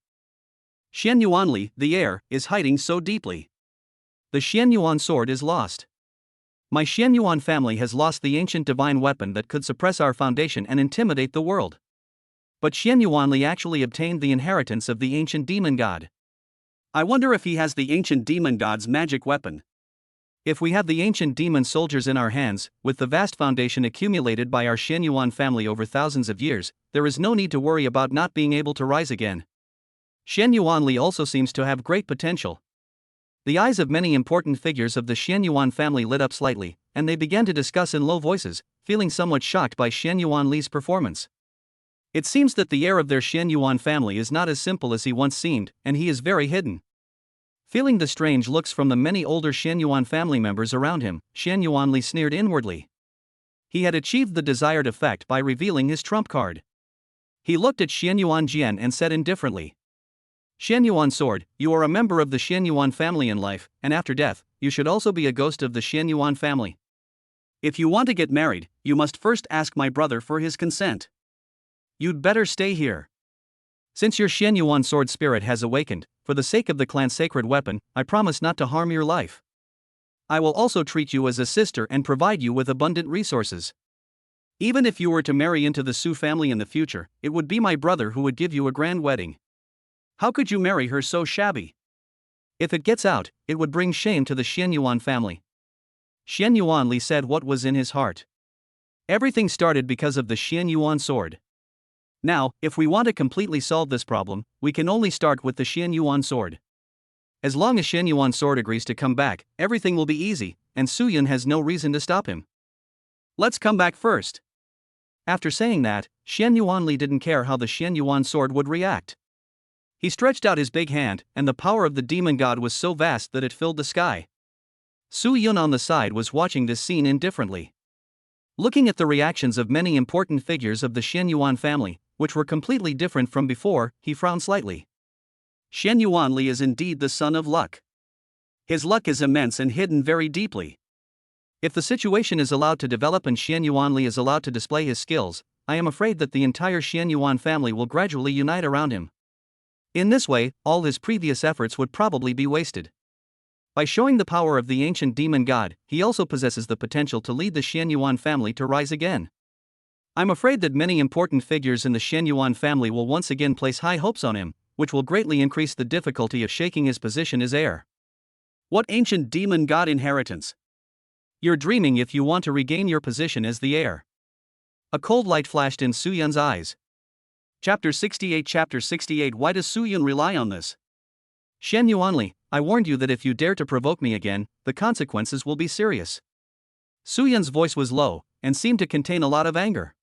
Shen Yuan Li, the heir, is hiding so deeply. The Shen Yuan sword is lost. My Shen Yuan family has lost the ancient divine weapon that could suppress our foundation and intimidate the world. But Shen Yuan Li actually obtained the inheritance of the ancient demon god. I wonder if he has the ancient demon god's magic weapon. If we have the ancient demon soldiers in our hands, with the vast foundation accumulated by our Shen Yuan family over thousands of years, there is no need to worry about not being able to rise again. Shen Yuan Li also seems to have great potential. The eyes of many important figures of the Shen Yuan family lit up slightly, and they began to discuss in low voices, feeling somewhat shocked by Shen Yuan Li's performance. It seems that the heir of their Shen Yuan family is not as simple as he once seemed, and he is very hidden. Feeling the strange looks from the many older Shen Yuan family members around him, Shen Yuan Li sneered inwardly. He had achieved the desired effect by revealing his trump card. He looked at Shen Yuan Jian and said indifferently, "Shen Yuan sword, you are a member of the Shen Yuan family in life, and after death, you should also be a ghost of the Shen Yuan family. If you want to get married, you must first ask my brother for his consent. You'd better stay here. Since your Shen Yuan sword spirit has awakened, for the sake of the clan's sacred weapon, I promise not to harm your life. I will also treat you as a sister and provide you with abundant resources. Even if you were to marry into the Su family in the future, it would be my brother who would give you a grand wedding. How could you marry her so shabby? If it gets out, it would bring shame to the Shen Yuan family." Shen Yuan Li said what was in his heart. Everything started because of the Shen Yuan sword. Now, if we want to completely solve this problem, we can only start with the Xian Yuan sword. As long as Xian Yuan's sword agrees to come back, everything will be easy, and Su Yun has no reason to stop him. Let's come back first. After saying that, Xian Yuanli didn't care how the Xian Yuan sword would react. He stretched out his big hand, and the power of the demon god was so vast that it filled the sky. Su Yun on the side was watching this scene indifferently. Looking at the reactions of many important figures of the Xian Yuan family, which were completely different from before, he frowned slightly. Xian Yuanli is indeed the son of luck. His luck is immense and hidden very deeply. If the situation is allowed to develop and Xian Yuanli is allowed to display his skills, I am afraid that the entire Xian Yuan family will gradually unite around him. In this way, all his previous efforts would probably be wasted. By showing the power of the ancient demon god, he also possesses the potential to lead the Xian Yuan family to rise again. I'm afraid that many important figures in the Xian Yuan family will once again place high hopes on him, which will greatly increase the difficulty of shaking his position as heir. What ancient demon god inheritance? You're dreaming if you want to regain your position as the heir. A cold light flashed in Su Yun's eyes. Chapter 68. Why does Su Yun rely on this? Xian Yuanli, I warned you that if you dare to provoke me again, the consequences will be serious. Su Yun's voice was low, and seemed to contain a lot of anger.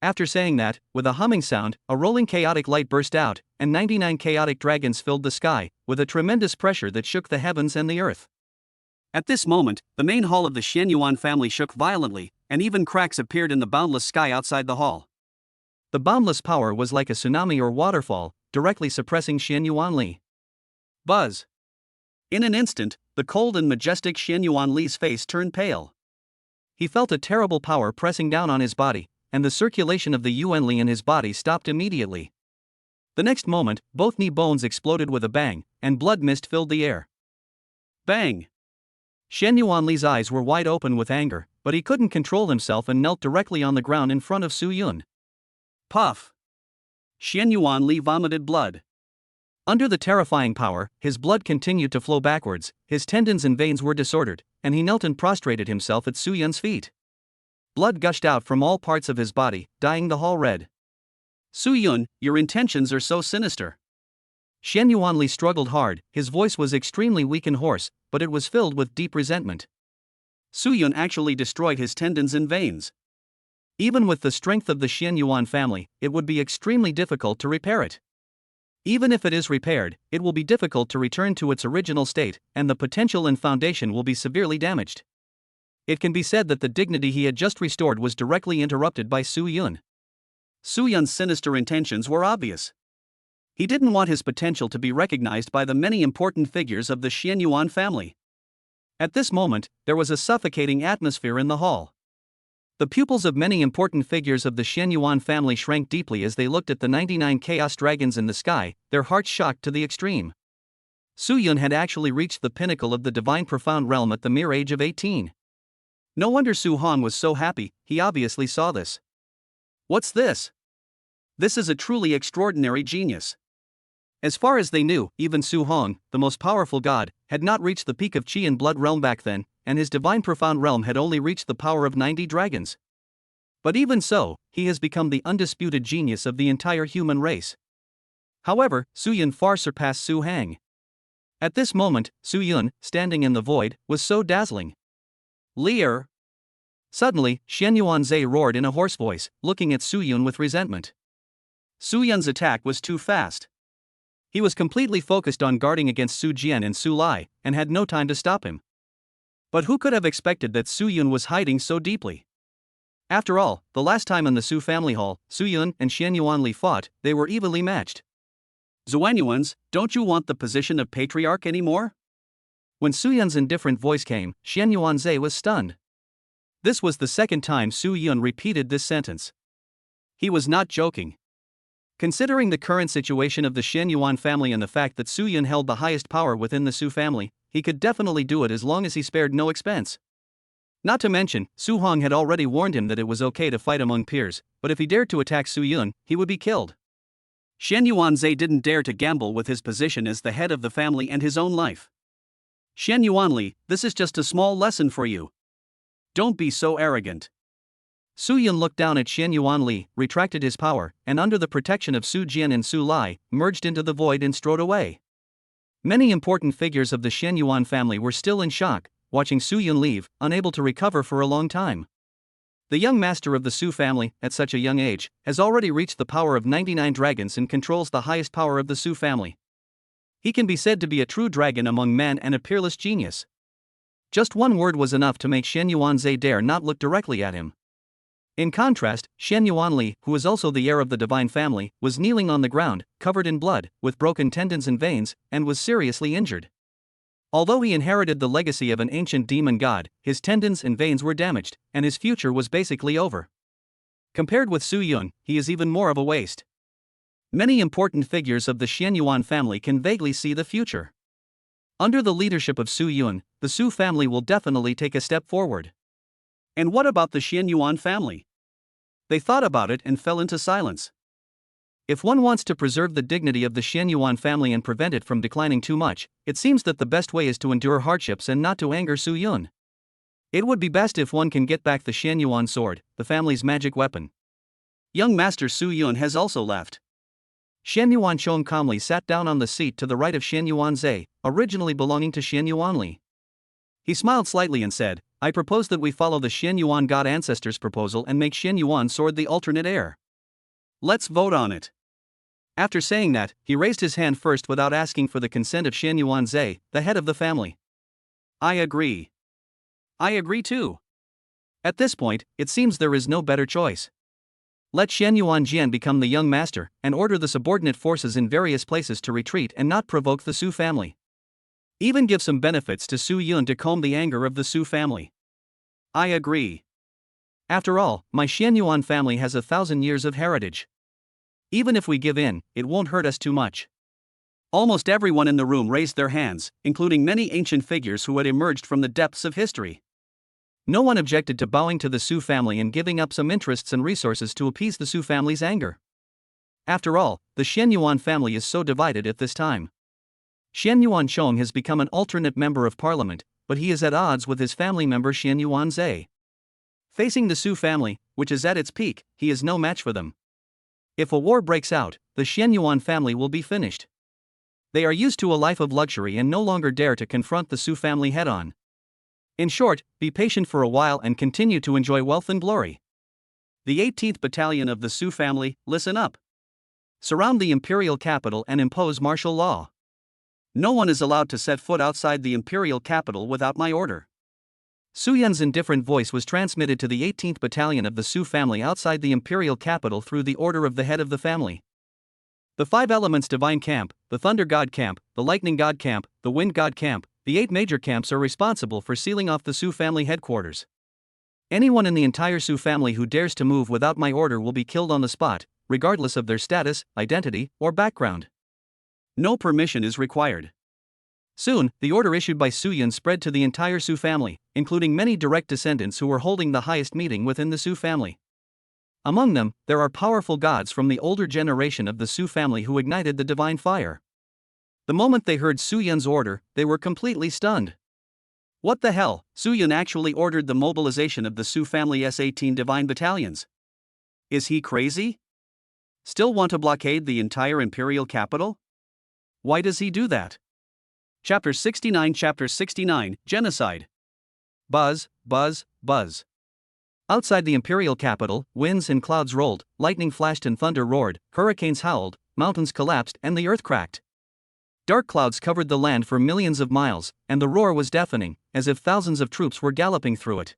After saying that, with a humming sound, a rolling chaotic light burst out, and 99 chaotic dragons filled the sky, with a tremendous pressure that shook the heavens and the earth. At this moment, the main hall of the Xian Yuan family shook violently, and even cracks appeared in the boundless sky outside the hall. The boundless power was like a tsunami or waterfall, directly suppressing Xian Yuanli. Buzz. In an instant, the cold and majestic Xian Yuanli's face turned pale. He felt a terrible power pressing down on his body, and the circulation of the Yuanli in his body stopped immediately. The next moment, both knee bones exploded with a bang, and blood mist filled the air. Bang! Xian Yuanli's eyes were wide open with anger, but he couldn't control himself and knelt directly on the ground in front of Su Yun. Puff! Xian Yuanli vomited blood. Under the terrifying power, his blood continued to flow backwards, his tendons and veins were disordered, and he knelt and prostrated himself at Su Yun's feet. Blood gushed out from all parts of his body, dyeing the hall red. Su Yun, your intentions are so sinister. Xian Yuanli struggled hard, his voice was extremely weak and hoarse, but it was filled with deep resentment. Su Yun actually destroyed his tendons and veins. Even with the strength of the Xian Yuan family, it would be extremely difficult to repair it. Even if it is repaired, it will be difficult to return to its original state, and the potential and foundation will be severely damaged. It can be said that the dignity he had just restored was directly interrupted by Su Yun. Su Yun's sinister intentions were obvious. He didn't want his potential to be recognized by the many important figures of the Xian Yuan family. At this moment, there was a suffocating atmosphere in the hall. The pupils of many important figures of the Xian Yuan family shrank deeply as they looked at the 99 chaos dragons in the sky, their hearts shocked to the extreme. Su Yun had actually reached the pinnacle of the divine profound realm at the mere age of 18. No wonder Su Hong was so happy, he obviously saw this. What's this? This is a truly extraordinary genius. As far as they knew, even Su Hong, the most powerful god, had not reached the peak of Qi and blood realm back then, and his divine profound realm had only reached the power of 90 dragons. But even so, he has become the undisputed genius of the entire human race. However, Su Yun far surpassed Su Hang. At this moment, Su Yun, standing in the void, was so dazzling. Leer! Suddenly, Xian Yuanzhe roared in a hoarse voice, looking at Su Yun with resentment. Su Yun's attack was too fast. He was completely focused on guarding against Su Jian and Su Lai, and had no time to stop him. But who could have expected that Su Yun was hiding so deeply? After all, the last time in the Su family hall, Su Yun and Xian Yuanli fought, they were evenly matched. Zuanyuans, don't you want the position of patriarch anymore? When Su Yun's indifferent voice came, Xian Yuanzhe was stunned. This was the second time Su Yun repeated this sentence. He was not joking. Considering the current situation of the Xian Yuan family and the fact that Su Yun held the highest power within the Su family, he could definitely do it as long as he spared no expense. Not to mention, Su Hong had already warned him that it was okay to fight among peers, but if he dared to attack Su Yun, he would be killed. Xian Yuanzhe didn't dare to gamble with his position as the head of the family and his own life. Xian Yuanli, this is just a small lesson for you. Don't be so arrogant. Su Yun looked down at Xian Yuan Li, retracted his power, and under the protection of Su Jian and Su Lai, merged into the void and strode away. Many important figures of the Xian Yuan family were still in shock, watching Su Yun leave, unable to recover for a long time. The young master of the Su family, at such a young age, has already reached the power of 99 dragons and controls the highest power of the Su family. He can be said to be a true dragon among men and a peerless genius. Just one word was enough to make Xian Yuanzhe dare not look directly at him. In contrast, Xian Yuanli, who is also the heir of the divine family, was kneeling on the ground, covered in blood, with broken tendons and veins, and was seriously injured. Although he inherited the legacy of an ancient demon god, his tendons and veins were damaged, and his future was basically over. Compared with Su Yun, he is even more of a waste. Many important figures of the Xian Yuan family can vaguely see the future. Under the leadership of Su Yun, the Su family will definitely take a step forward. And what about the Xian Yuan family? They thought about it and fell into silence. If one wants to preserve the dignity of the Xian Yuan family and prevent it from declining too much, it seems that the best way is to endure hardships and not to anger Su Yun. It would be best if one can get back the Xian Yuan sword, the family's magic weapon. Young Master Su Yun has also left. Xian Yuan Chong calmly sat down on the seat to the right of Xian Yuanzhe, originally belonging to Xian Yuanli. He smiled slightly and said, I propose that we follow the Xian Yuan god ancestors' proposal and make Xian Yuan sword the alternate heir. Let's vote on it. After saying that, he raised his hand first without asking for the consent of Xian Yuanzhe, the head of the family. I agree. I agree too. At this point, it seems there is no better choice. Let Xian Yuanjian become the young master, and order the subordinate forces in various places to retreat and not provoke the Su family. Even give some benefits to Su Yun to calm the anger of the Su family. I agree. After all, my Xian Yuan family has 1,000 years of heritage. Even if we give in, it won't hurt us too much. Almost everyone in the room raised their hands, including many ancient figures who had emerged from the depths of history. No one objected to bowing to the Su family and giving up some interests and resources to appease the Su family's anger. After all, the Xian Yuan family is so divided at this time. Xian Yuan Chong has become an alternate member of parliament, but he is at odds with his family member Xian Yuanzhe. Facing the Su family, which is at its peak, he is no match for them. If a war breaks out, the Xian Yuan family will be finished. They are used to a life of luxury and no longer dare to confront the Su family head-on. In short, be patient for a while and continue to enjoy wealth and glory. The 18th Battalion of the Su family, listen up. Surround the imperial capital and impose martial law. No one is allowed to set foot outside the imperial capital without my order. Su Yun's indifferent voice was transmitted to the 18th Battalion of the Su family outside the imperial capital through the order of the head of the family. The 5 elements divine camp, the thunder god camp, the lightning god camp, the wind god camp, the 8 major camps are responsible for sealing off the Su family headquarters. Anyone in the entire Su family who dares to move without my order will be killed on the spot, regardless of their status, identity, or background. No permission is required. Soon, the order issued by Su Yun spread to the entire Su family, including many direct descendants who were holding the highest meeting within the Su family. Among them, there are powerful gods from the older generation of the Su family who ignited the divine fire. The moment they heard Su Yun's order, they were completely stunned. What the hell? Su Yun actually ordered the mobilization of the Su family's 18 divine battalions. Is he crazy? Still want to blockade the entire imperial capital? Why does he do that? Chapter 69 Genocide. Buzz, buzz, buzz. Outside the imperial capital, winds and clouds rolled, lightning flashed and thunder roared, hurricanes howled, mountains collapsed and the earth cracked. Dark clouds covered the land for millions of miles, and the roar was deafening, as if thousands of troops were galloping through it.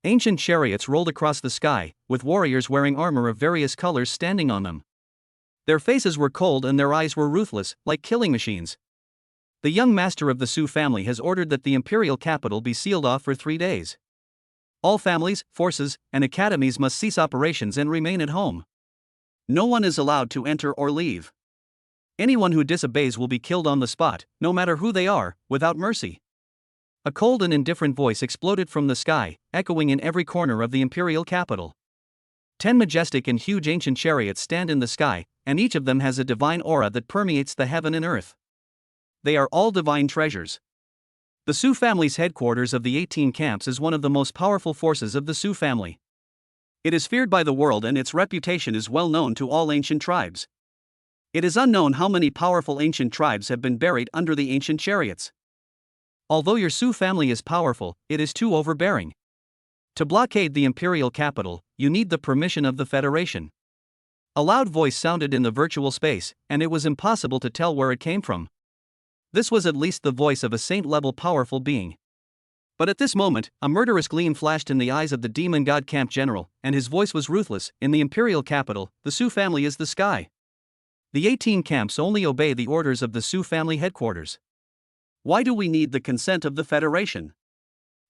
Ancient chariots rolled across the sky, with warriors wearing armor of various colors standing on them. Their faces were cold and their eyes were ruthless, like killing machines. The young master of the Su family has ordered that the imperial capital be sealed off for 3 days. All families, forces, and academies must cease operations and remain at home. No one is allowed to enter or leave. Anyone who disobeys will be killed on the spot, no matter who they are, without mercy. A cold and indifferent voice exploded from the sky, echoing in every corner of the imperial capital. 10 majestic and huge ancient chariots stand in the sky, and each of them has a divine aura that permeates the heaven and earth. They are all divine treasures. The Su family's headquarters of the 18 camps is one of the most powerful forces of the Su family. It is feared by the world and its reputation is well known to all ancient tribes. It is unknown how many powerful ancient tribes have been buried under the ancient chariots. Although your Su family is powerful, it is too overbearing. To blockade the imperial capital, you need the permission of the Federation. A loud voice sounded in the virtual space, and it was impossible to tell where it came from. This was at least the voice of a saint-level powerful being. But at this moment, a murderous gleam flashed in the eyes of the demon god camp general, and his voice was ruthless. In the imperial capital, the Su family is the sky. The 18 camps only obey the orders of the Su family headquarters. Why do we need the consent of the Federation?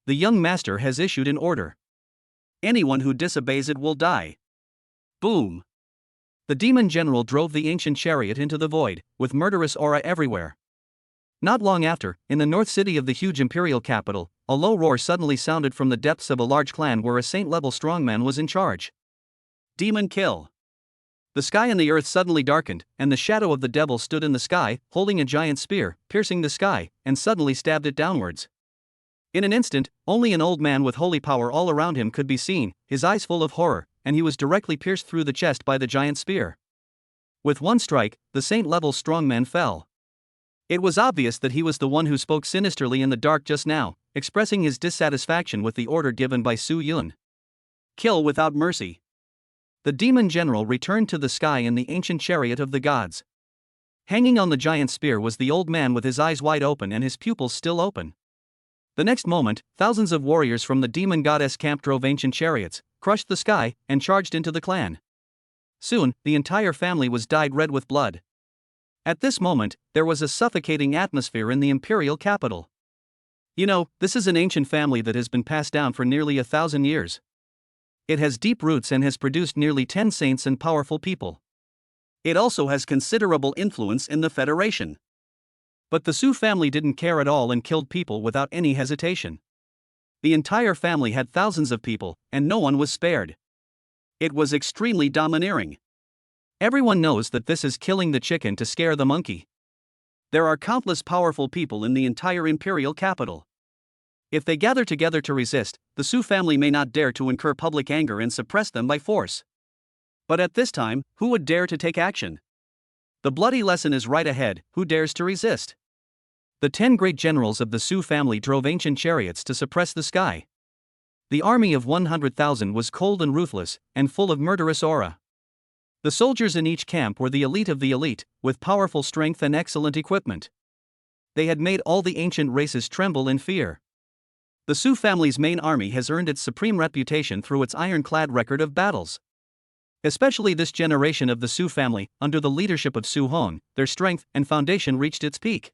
The young master has issued an order. Anyone who disobeys it will die. Boom! The demon general drove the ancient chariot into the void, with murderous aura everywhere. Not long after, in the north city of the huge imperial capital, a low roar suddenly sounded from the depths of a large clan where a saint-level strongman was in charge. Demon kill. The sky and the earth suddenly darkened, and the shadow of the devil stood in the sky, holding a giant spear, piercing the sky, and suddenly stabbed it downwards. In an instant, only an old man with holy power all around him could be seen, his eyes full of horror, and he was directly pierced through the chest by the giant spear. With one strike, the saint-level strongman fell. It was obvious that he was the one who spoke sinisterly in the dark just now, expressing his dissatisfaction with the order given by Su Yun. Kill without mercy. The demon general returned to the sky in the ancient chariot of the gods. Hanging on the giant spear was the old man with his eyes wide open and his pupils still open. The next moment, thousands of warriors from the demon goddess camp drove ancient chariots, crushed the sky, and charged into the clan. Soon, the entire family was dyed red with blood. At this moment, there was a suffocating atmosphere in the imperial capital. You know, this is an ancient family that has been passed down for nearly 1,000 years. It has deep roots and has produced nearly 10 saints and powerful people. It also has considerable influence in the Federation. But the Su family didn't care at all and killed people without any hesitation. The entire family had thousands of people, and no one was spared. It was extremely domineering. Everyone knows that this is killing the chicken to scare the monkey. There are countless powerful people in the entire imperial capital. If they gather together to resist, the Su family may not dare to incur public anger and suppress them by force. But at this time, who would dare to take action? The bloody lesson is right ahead. Who dares to resist? The 10 great generals of the Su family drove ancient chariots to suppress the sky. The army of 100,000 was cold and ruthless, and full of murderous aura. The soldiers in each camp were the elite of the elite, with powerful strength and excellent equipment. They had made all the ancient races tremble in fear. The Su family's main army has earned its supreme reputation through its ironclad record of battles. Especially this generation of the Su family, under the leadership of Su Hong, their strength and foundation reached its peak.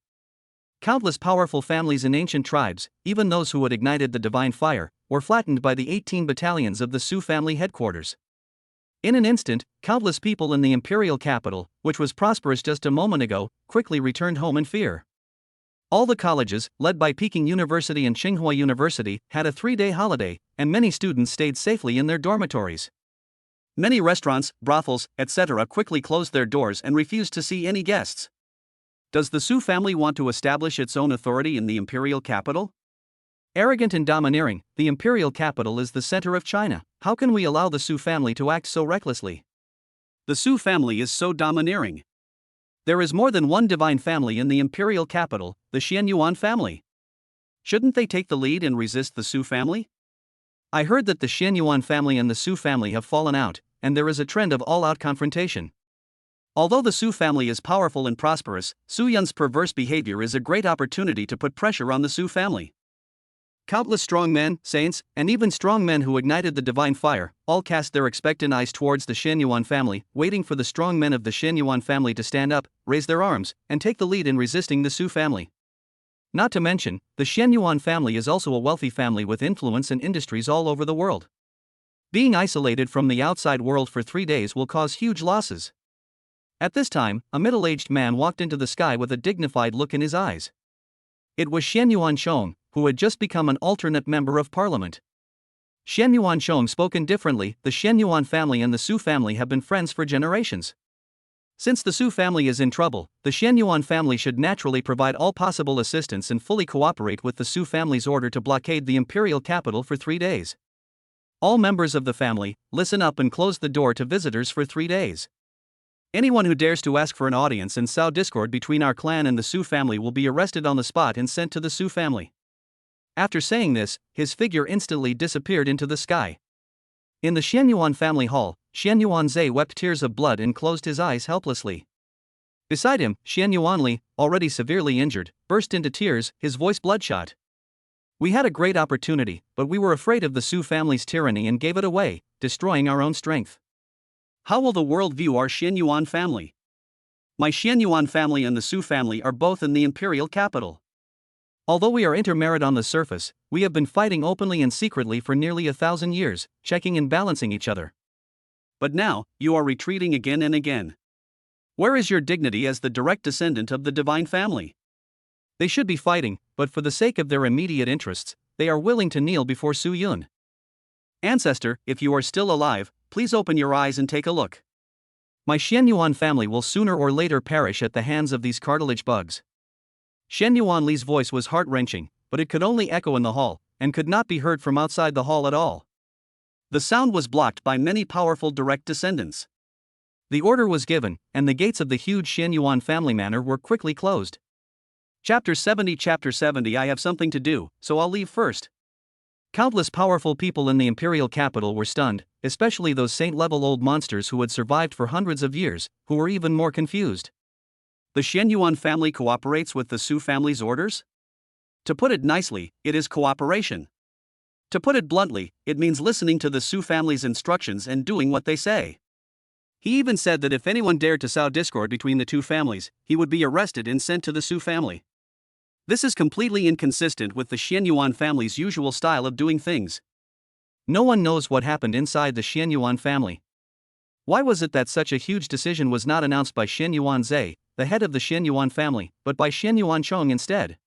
Countless powerful families in ancient tribes, even those who had ignited the divine fire, were flattened by the 18 battalions of the Su family headquarters. In an instant, countless people in the imperial capital, which was prosperous just a moment ago, quickly returned home in fear. All the colleges, led by Peking University and Tsinghua University, had a 3-day holiday, and many students stayed safely in their dormitories. Many restaurants, brothels, etc. quickly closed their doors and refused to see any guests. Does the Su family want to establish its own authority in the imperial capital? Arrogant and domineering, the imperial capital is the center of China. How can we allow the Su family to act so recklessly? The Su family is so domineering. There is more than one divine family in the imperial capital, the Xianyuan family. Shouldn't they take the lead and resist the Su family? I heard that the Xianyuan family and the Su family have fallen out, and there is a trend of all-out confrontation. Although the Su family is powerful and prosperous, Su Yun's perverse behavior is a great opportunity to put pressure on the Su family. Countless strong men, saints, and even strong men who ignited the divine fire, all cast their expectant eyes towards the Xianyuan family, waiting for the strong men of the Xianyuan family to stand up, raise their arms, and take the lead in resisting the Su family. Not to mention, the Xianyuan family is also a wealthy family with influence and industries all over the world. Being isolated from the outside world for 3 days will cause huge losses. At this time, a middle-aged man walked into the sky with a dignified look in his eyes. It was Xianyuan Shong, who had just become an alternate member of parliament. Xianyuan Shong spoke indifferently. The Xianyuan family and the Su family have been friends for generations. Since the Su family is in trouble, the Xianyuan family should naturally provide all possible assistance and fully cooperate with the Su family's order to blockade the imperial capital for 3 days. All members of the family, listen up and close the door to visitors for 3 days. Anyone who dares to ask for an audience and sow discord between our clan and the Su family will be arrested on the spot and sent to the Su family. After saying this, his figure instantly disappeared into the sky. In the Xianyuan family hall, Xianyuanzhe wept tears of blood and closed his eyes helplessly. Beside him, Xianyuanli, already severely injured, burst into tears, his voice bloodshot. We had a great opportunity, but we were afraid of the Su family's tyranny and gave it away, destroying our own strength. How will the world view our Xianyuan family? My Xianyuan family and the Su family are both in the imperial capital. Although we are intermarried on the surface, we have been fighting openly and secretly for nearly 1,000 years, checking and balancing each other. But now, you are retreating again and again. Where is your dignity as the direct descendant of the divine family? They should be fighting, but for the sake of their immediate interests, they are willing to kneel before Su Yun. Ancestor, if you are still alive, please open your eyes and take a look. My Xianyuan family will sooner or later perish at the hands of these cartilage bugs. Xianyuan Li's voice was heart-wrenching, but it could only echo in the hall, and could not be heard from outside the hall at all. The sound was blocked by many powerful direct descendants. The order was given, and the gates of the huge Xianyuan family manor were quickly closed. Chapter 70 I have something to do, so I'll leave first. Countless powerful people in the imperial capital were stunned, especially those saint-level old monsters who had survived for hundreds of years, who were even more confused. The Xianyuan family cooperates with the Su family's orders? To put it nicely, it is cooperation. To put it bluntly, it means listening to the Su family's instructions and doing what they say. He even said that if anyone dared to sow discord between the two families, he would be arrested and sent to the Su family. This is completely inconsistent with the Xianyuan family's usual style of doing things. No one knows what happened inside the Xianyuan family. Why was it that such a huge decision was not announced by Xianyuanzhe, the head of the Xianyuan family, but by Xianyuan Chong instead?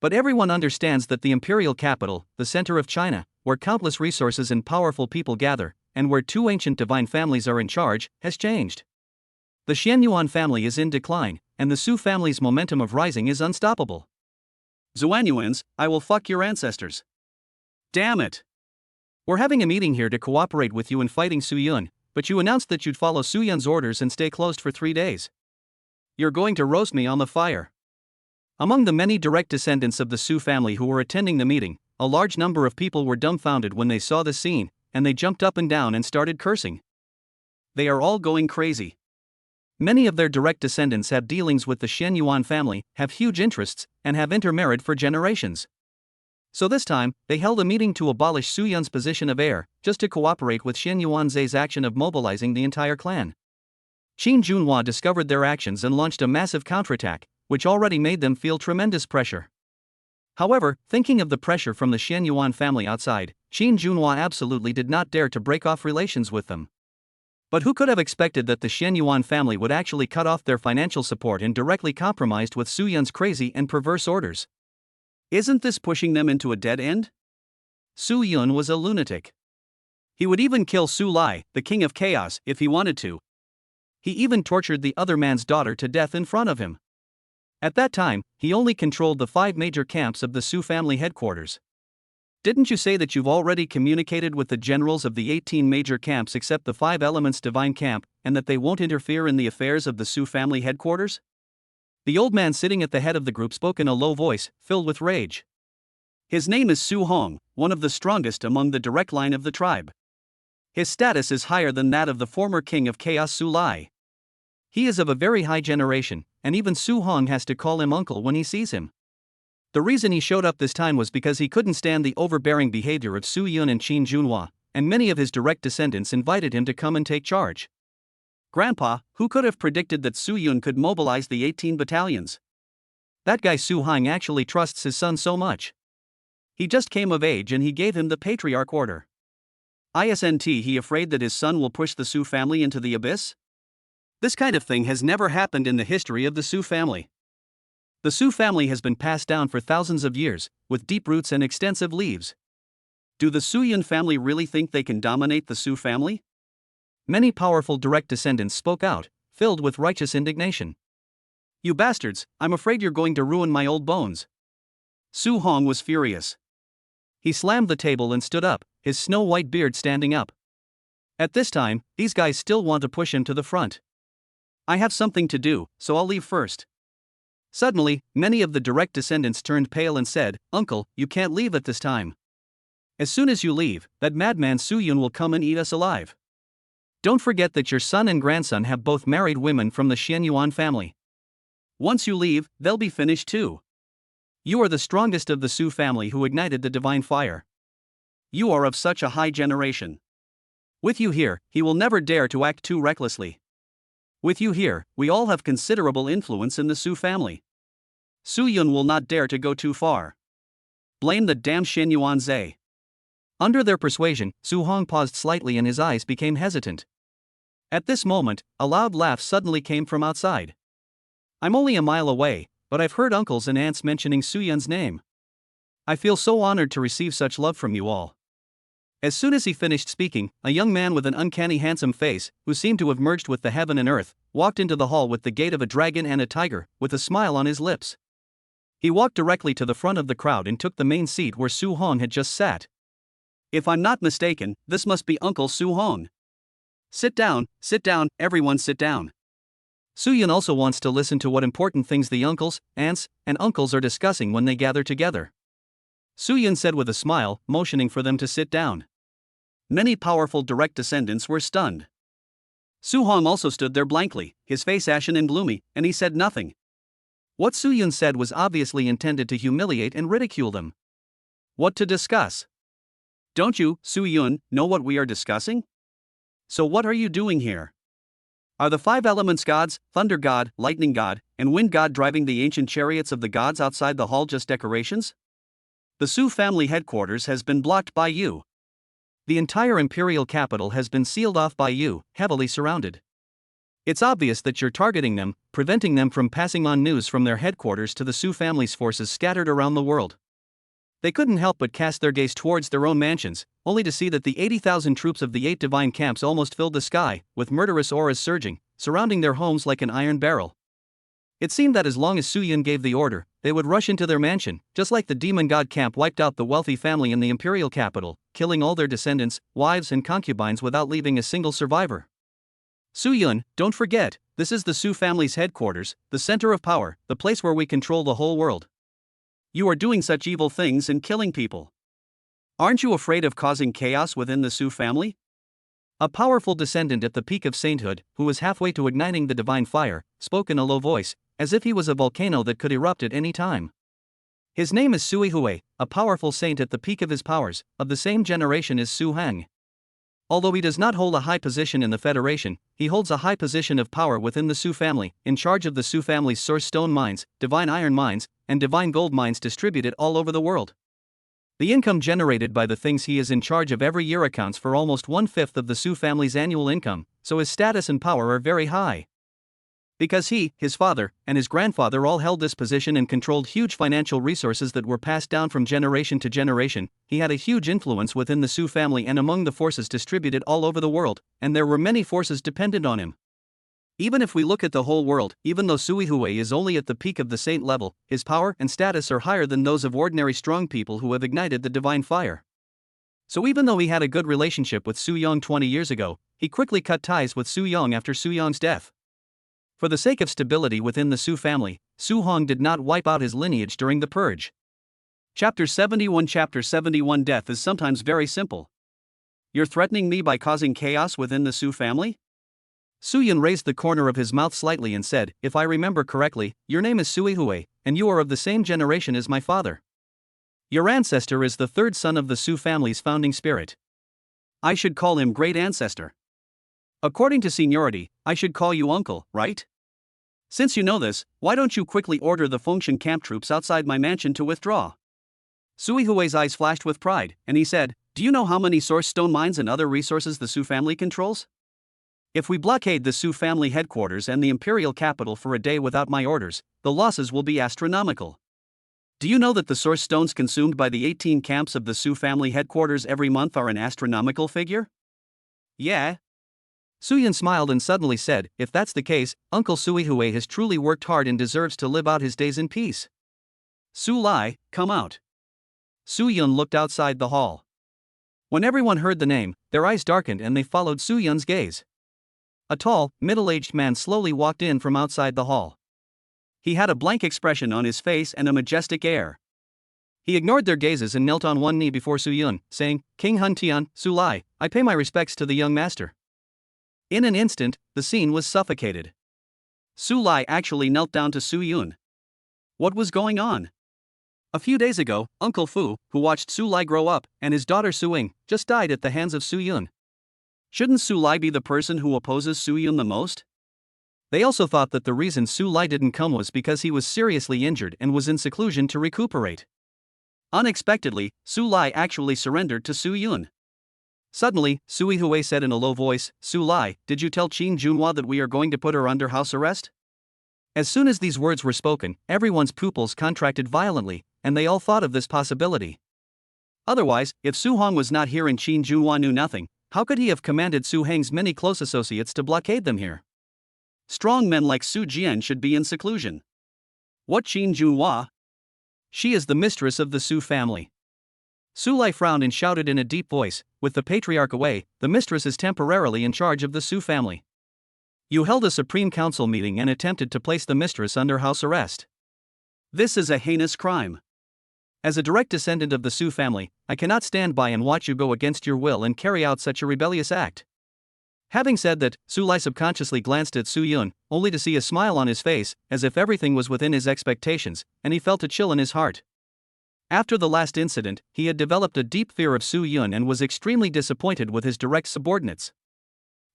But everyone understands that the imperial capital, the center of China, where countless resources and powerful people gather, and where two ancient divine families are in charge, has changed. The Xianyuan family is in decline, and the Su family's momentum of rising is unstoppable. Xuanyuans, I will fuck your ancestors. Damn it. We're having a meeting here to cooperate with you in fighting Su Yun, but you announced that you'd follow Su Yun's orders and stay closed for 3 days. You're going to roast me on the fire. Among the many direct descendants of the Su family who were attending the meeting, a large number of people were dumbfounded when they saw the scene, and they jumped up and down and started cursing. They are all going crazy. Many of their direct descendants have dealings with the Xianyuan family, have huge interests, and have intermarried for generations. So this time, they held a meeting to abolish Su Yun's position of heir, just to cooperate with Xianyuanzhe's action of mobilizing the entire clan. Qin Junhua discovered their actions and launched a massive counterattack, which already made them feel tremendous pressure. However, thinking of the pressure from the Xianyuan family outside, Qin Junhua absolutely did not dare to break off relations with them. But who could have expected that the Xianyuan family would actually cut off their financial support and directly compromised with Su Yun's crazy and perverse orders? Isn't this pushing them into a dead end? Su Yun was a lunatic. He would even kill Su Lai, the king of chaos, if he wanted to. He even tortured the other man's daughter to death in front of him. At that time, he only controlled the 5 major camps of the Su family headquarters. Didn't you say that you've already communicated with the generals of the 18 major camps except the 5 elements divine camp, and that they won't interfere in the affairs of the Su family headquarters? The old man sitting at the head of the group spoke in a low voice, filled with rage. His name is Su Hong, one of the strongest among the direct line of the tribe. His status is higher than that of the former king of chaos Su Lai. He is of a very high generation, and even Su Hong has to call him uncle when he sees him. The reason he showed up this time was because he couldn't stand the overbearing behavior of Su Yun and Qin Junhua, and many of his direct descendants invited him to come and take charge. Grandpa, who could have predicted that Su Yun could mobilize the 18 battalions? That guy Su Hong actually trusts his son so much. He just came of age and he gave him the patriarch order. Isn't he afraid that his son will push the Su family into the abyss? This kind of thing has never happened in the history of the Su family. The Su family has been passed down for thousands of years, with deep roots and extensive leaves. Do the Su Yun family really think they can dominate the Su family? Many powerful direct descendants spoke out, filled with righteous indignation. You bastards, I'm afraid you're going to ruin my old bones. Su Hong was furious. He slammed the table and stood up, his snow-white beard standing up. At this time, these guys still want to push him to the front. I have something to do, so I'll leave first. Suddenly, many of the direct descendants turned pale and said, Uncle, you can't leave at this time. As soon as you leave, that madman Su Yun will come and eat us alive. Don't forget that your son and grandson have both married women from the Xianyuan family. Once you leave, they'll be finished too. You are the strongest of the Su family who ignited the divine fire. You are of such a high generation. With you here, he will never dare to act too recklessly. With you here, we all have considerable influence in the Su family. Su Yun will not dare to go too far. Blame the damn Xianyuan Zhe. Under their persuasion, Su Hong paused slightly and his eyes became hesitant. At this moment, a loud laugh suddenly came from outside. I'm only a mile away, but I've heard uncles and aunts mentioning Su Yun's name. I feel so honored to receive such love from you all. As soon as he finished speaking, a young man with an uncanny handsome face, who seemed to have merged with the heaven and earth, walked into the hall with the gait of a dragon and a tiger, with a smile on his lips. He walked directly to the front of the crowd and took the main seat where Su Hong had just sat. If I'm not mistaken, this must be Uncle Su Hong. Sit down, everyone sit down. Su Yun also wants to listen to what important things the uncles, aunts, and uncles are discussing when they gather together. Su Yun said with a smile, motioning for them to sit down. Many powerful direct descendants were stunned. Su Hong also stood there blankly, his face ashen and gloomy, and he said nothing. What Su Yun said was obviously intended to humiliate and ridicule them. What to discuss? Don't you, Su Yun, know what we are discussing? So what are you doing here? Are the five elements gods, thunder god, lightning god, and wind god driving the ancient chariots of the gods outside the hall just decorations? The Su family headquarters has been blocked by you. The entire imperial capital has been sealed off by you, heavily surrounded. It's obvious that you're targeting them, preventing them from passing on news from their headquarters to the Su family's forces scattered around the world. They couldn't help but cast their gaze towards their own mansions, only to see that the 80,000 troops of the 8 divine camps almost filled the sky, with murderous auras surging, surrounding their homes like an iron barrel. It seemed that as long as Su Yun gave the order, they would rush into their mansion, just like the demon god camp wiped out the wealthy family in the imperial capital, killing all their descendants, wives and concubines without leaving a single survivor. Su Yun, don't forget, this is the Su family's headquarters, the center of power, the place where we control the whole world. You are doing such evil things and killing people. Aren't you afraid of causing chaos within the Su family? A powerful descendant at the peak of sainthood, who was halfway to igniting the divine fire, spoke in a low voice, as if he was a volcano that could erupt at any time. His name is Sui Hui, a powerful saint at the peak of his powers, of the same generation as Su Hang. Although he does not hold a high position in the Federation, he holds a high position of power within the Su family, in charge of the Su family's source stone mines, divine iron mines, and divine gold mines distributed all over the world. The income generated by the things he is in charge of every year accounts for almost 1/5 of the Su family's annual income, so his status and power are very high. Because he, his father, and his grandfather all held this position and controlled huge financial resources that were passed down from generation to generation, he had a huge influence within the Su family and among the forces distributed all over the world, and there were many forces dependent on him. Even if we look at the whole world, even though Sui Hui is only at the peak of the saint level, his power and status are higher than those of ordinary strong people who have ignited the divine fire. So even though he had a good relationship with Su Yong 20 years ago, he quickly cut ties with Su Yong after Su Yong's death. For the sake of stability within the Su family, Su Hong did not wipe out his lineage during the purge. Chapter 71 Death is sometimes very simple. You're threatening me by causing chaos within the Su family? Su Yun raised the corner of his mouth slightly and said, if I remember correctly, your name is Sui Hui, and you are of the same generation as my father. Your ancestor is the third son of the Su family's founding spirit. I should call him great ancestor. According to seniority, I should call you uncle, right? Since you know this, why don't you quickly order the Fengshan camp troops outside my mansion to withdraw? Sui Hui's eyes flashed with pride, and he said, do you know how many source stone mines and other resources the Su family controls? If we blockade the Su family headquarters and the imperial capital for a day without my orders, the losses will be astronomical. Do you know that the source stones consumed by the 18 camps of the Su family headquarters every month are an astronomical figure? Yeah. Su Yun smiled and suddenly said, if that's the case, Uncle Sui Hui has truly worked hard and deserves to live out his days in peace. Su Lai, come out. Su Yun looked outside the hall. When everyone heard the name, their eyes darkened and they followed Su Yun's gaze. A tall, middle-aged man slowly walked in from outside the hall. He had a blank expression on his face and a majestic air. He ignored their gazes and knelt on one knee before Su Yun, saying, "King Hun Tian, Su Lai, I pay my respects to the young master." In an instant, the scene was suffocated. Su Lai actually knelt down to Su Yun. What was going on? A few days ago, Uncle Fu, who watched Su Lai grow up, and his daughter Su Ying, just died at the hands of Su Yun. Shouldn't Su Lai be the person who opposes Su Yun the most? They also thought that the reason Su Lai didn't come was because he was seriously injured and was in seclusion to recuperate. Unexpectedly, Su Lai actually surrendered to Su Yun. Suddenly, Sui Hui said in a low voice, "Su Lai, did you tell Qin Junhua that we are going to put her under house arrest?" As soon as these words were spoken, everyone's pupils contracted violently, and they all thought of this possibility. Otherwise, if Su Hong was not here and Qin Junhua knew nothing, how could he have commanded Su Heng's many close associates to blockade them here? Strong men like Su Jian should be in seclusion. What Qin Junhua? She is the mistress of the Su family. Su Lai frowned and shouted in a deep voice, "With the patriarch away, the mistress is temporarily in charge of the Su family. You held a Supreme Council meeting and attempted to place the mistress under house arrest. This is a heinous crime. As a direct descendant of the Su family, I cannot stand by and watch you go against your will and carry out such a rebellious act." Having said that, Su Lai subconsciously glanced at Su Yun, only to see a smile on his face, as if everything was within his expectations, and he felt a chill in his heart. After the last incident, he had developed a deep fear of Su Yun and was extremely disappointed with his direct subordinates.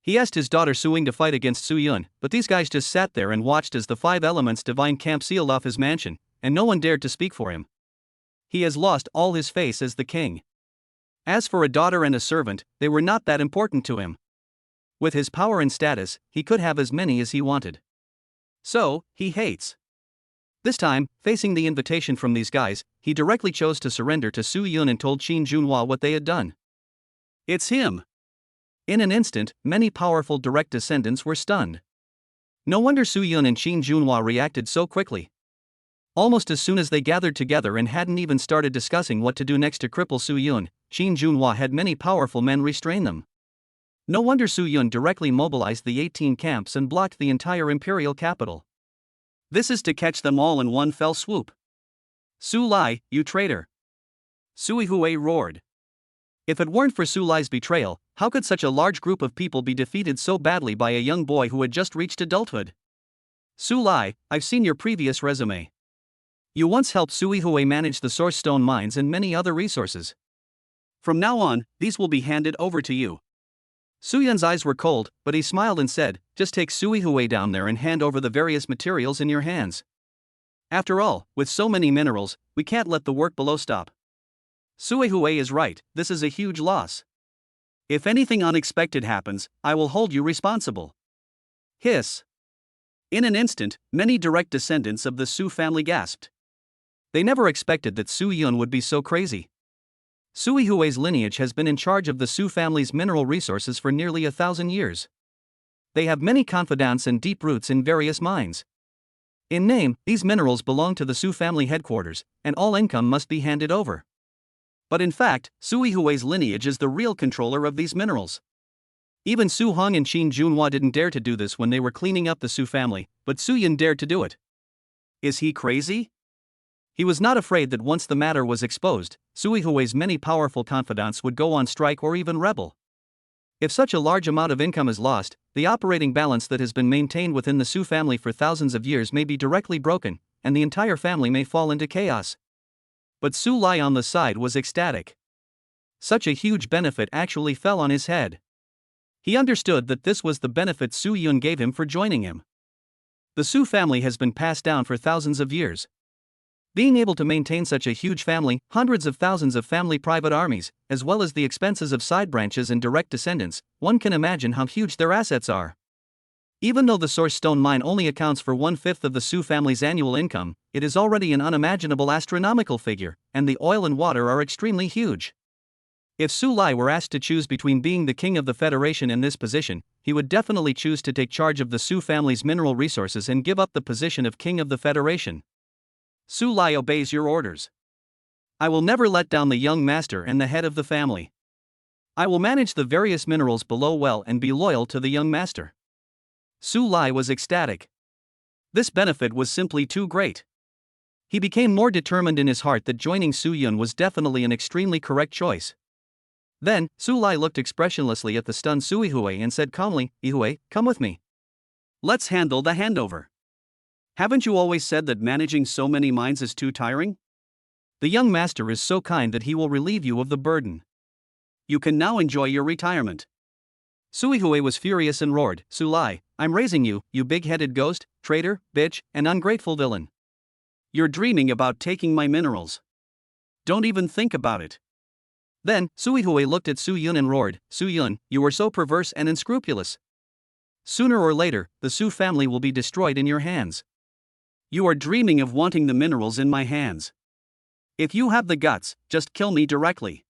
He asked his daughter Su Ying to fight against Su Yun, but these guys just sat there and watched as the Five Elements divine camp sealed off his mansion, and no one dared to speak for him. He has lost all his face as the king. As for a daughter and a servant, they were not that important to him. With his power and status, he could have as many as he wanted. So, he hates. This time, facing the invitation from these guys, he directly chose to surrender to Su Yun and told Qin Junhua what they had done. It's him. In an instant, many powerful direct descendants were stunned. No wonder Su Yun and Qin Junhua reacted so quickly. Almost as soon as they gathered together and hadn't even started discussing what to do next to cripple Su Yun, Qin Junhua had many powerful men restrain them. No wonder Su Yun directly mobilized the 18 camps and blocked the entire imperial capital. This is to catch them all in one fell swoop. Su Lai, you traitor! Sui Hui roared. If it weren't for Su Lai's betrayal, how could such a large group of people be defeated so badly by a young boy who had just reached adulthood? Su Lai, I've seen your previous resume. You once helped Sui Hui manage the Source Stone mines and many other resources. From now on, these will be handed over to you. Su Yun's eyes were cold, but he smiled and said, "Just take Sui Hui down there and hand over the various materials in your hands. After all, with so many minerals, we can't let the work below stop." Sui Hui is right, this is a huge loss. If anything unexpected happens, I will hold you responsible. Hiss. In an instant, many direct descendants of the Su family gasped. They never expected that Su Yun would be so crazy. Sui Hui's lineage has been in charge of the Su family's mineral resources for nearly 1,000 years. They have many confidants and deep roots in various mines. In name, these minerals belong to the Su family headquarters, and all income must be handed over. But in fact, Sui Hui's lineage is the real controller of these minerals. Even Su Hong and Qin Junhua didn't dare to do this when they were cleaning up the Su family, but Su Yun dared to do it. Is he crazy? He was not afraid that once the matter was exposed, Sui Hui's many powerful confidants would go on strike or even rebel. If such a large amount of income is lost, the operating balance that has been maintained within the Su family for thousands of years may be directly broken, and the entire family may fall into chaos. But Su Lai on the side was ecstatic. Such a huge benefit actually fell on his head. He understood that this was the benefit Su Yun gave him for joining him. The Su family has been passed down for thousands of years. Being able to maintain such a huge family, hundreds of thousands of family private armies, as well as the expenses of side branches and direct descendants, one can imagine how huge their assets are. Even though the Source Stone mine only accounts for 1/5 of the Su family's annual income, it is already an unimaginable astronomical figure, and the oil and water are extremely huge. If Su Lai were asked to choose between being the king of the Federation and this position, he would definitely choose to take charge of the Su family's mineral resources and give up the position of king of the Federation. Su Lai obeys your orders. I will never let down the young master and the head of the family. I will manage the various minerals below well and be loyal to the young master. Su Lai was ecstatic. This benefit was simply too great. He became more determined in his heart that joining Su Yun was definitely an extremely correct choice. Then, Su Lai looked expressionlessly at the stunned Su Yihui and said calmly, Yihui, come with me. Let's handle the handover. Haven't you always said that managing so many minds is too tiring? The young master is so kind that he will relieve you of the burden. You can now enjoy your retirement. Su Yihui was furious and roared, Su Lai, I'm raising you, you big-headed ghost, traitor, bitch, and ungrateful villain. You're dreaming about taking my minerals. Don't even think about it. Then, Su Yihui looked at Su Yun and roared, Su Yun, you are so perverse and unscrupulous. Sooner or later, the Su family will be destroyed in your hands. You are dreaming of wanting the minerals in my hands. If you have the guts, just kill me directly.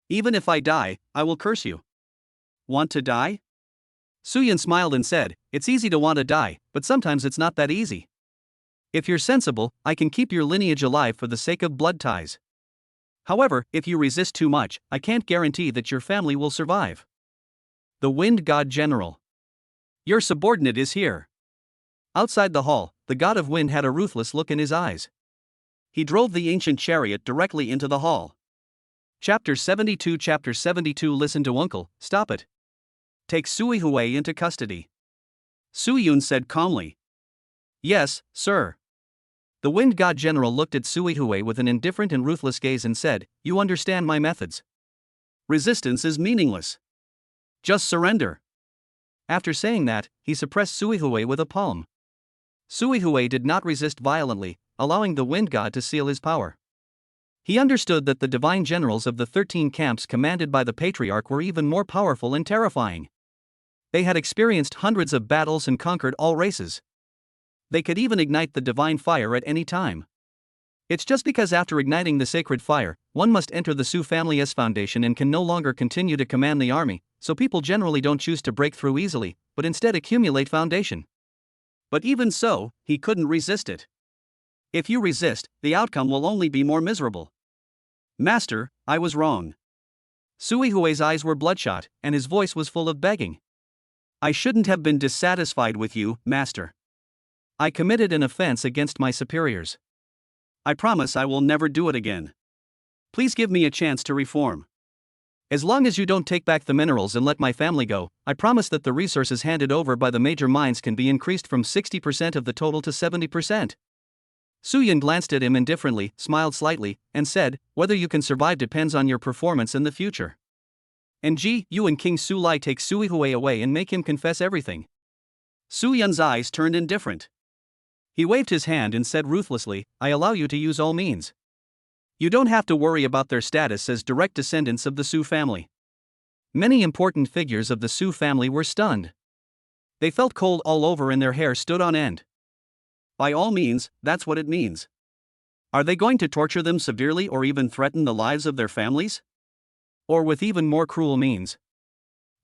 Even if I die, I will curse you. Want to die? Su Yun smiled and said, it's easy to want to die, but sometimes it's not that easy. If you're sensible, I can keep your lineage alive for the sake of blood ties. However, if you resist too much, I can't guarantee that your family will survive. The Wind God General. Your subordinate is here. Outside the hall, the God of Wind had a ruthless look in his eyes. He drove the ancient chariot directly into the hall. Chapter 72 Listen to Uncle, stop it. Take Su Yihui into custody. Su Yun said calmly. Yes, sir. The Wind God General looked at Su Yihui with an indifferent and ruthless gaze and said, you understand my methods. Resistance is meaningless. Just surrender. After saying that, he suppressed Su Yihui with a palm. Su Yihui did not resist violently, allowing the Wind God to seal his power. He understood that the divine generals of the 13 camps commanded by the Patriarch were even more powerful and terrifying. They had experienced hundreds of battles and conquered all races. They could even ignite the divine fire at any time. It's just because after igniting the sacred fire, one must enter the Su family's foundation and can no longer continue to command the army, so people generally don't choose to break through easily, but instead accumulate foundation. But even so, he couldn't resist it. If you resist, the outcome will only be more miserable. Master, I was wrong. Su Yihui's eyes were bloodshot, and his voice was full of begging. I shouldn't have been dissatisfied with you, Master. I committed an offense against my superiors. I promise I will never do it again. Please give me a chance to reform. As long as you don't take back the minerals and let my family go, I promise that the resources handed over by the major mines can be increased from 60% of the total to 70%. Su Yun glanced at him indifferently, smiled slightly, and said, whether you can survive depends on your performance in the future. And you and King Su Lai take Su Yihui away and make him confess everything. Su Yun's eyes turned indifferent. He waved his hand and said ruthlessly, I allow you to use all means. You don't have to worry about their status as direct descendants of the Su family. Many important figures of the Su family were stunned. They felt cold all over and their hair stood on end. By all means, that's what it means. Are they going to torture them severely or even threaten the lives of their families? Or with even more cruel means?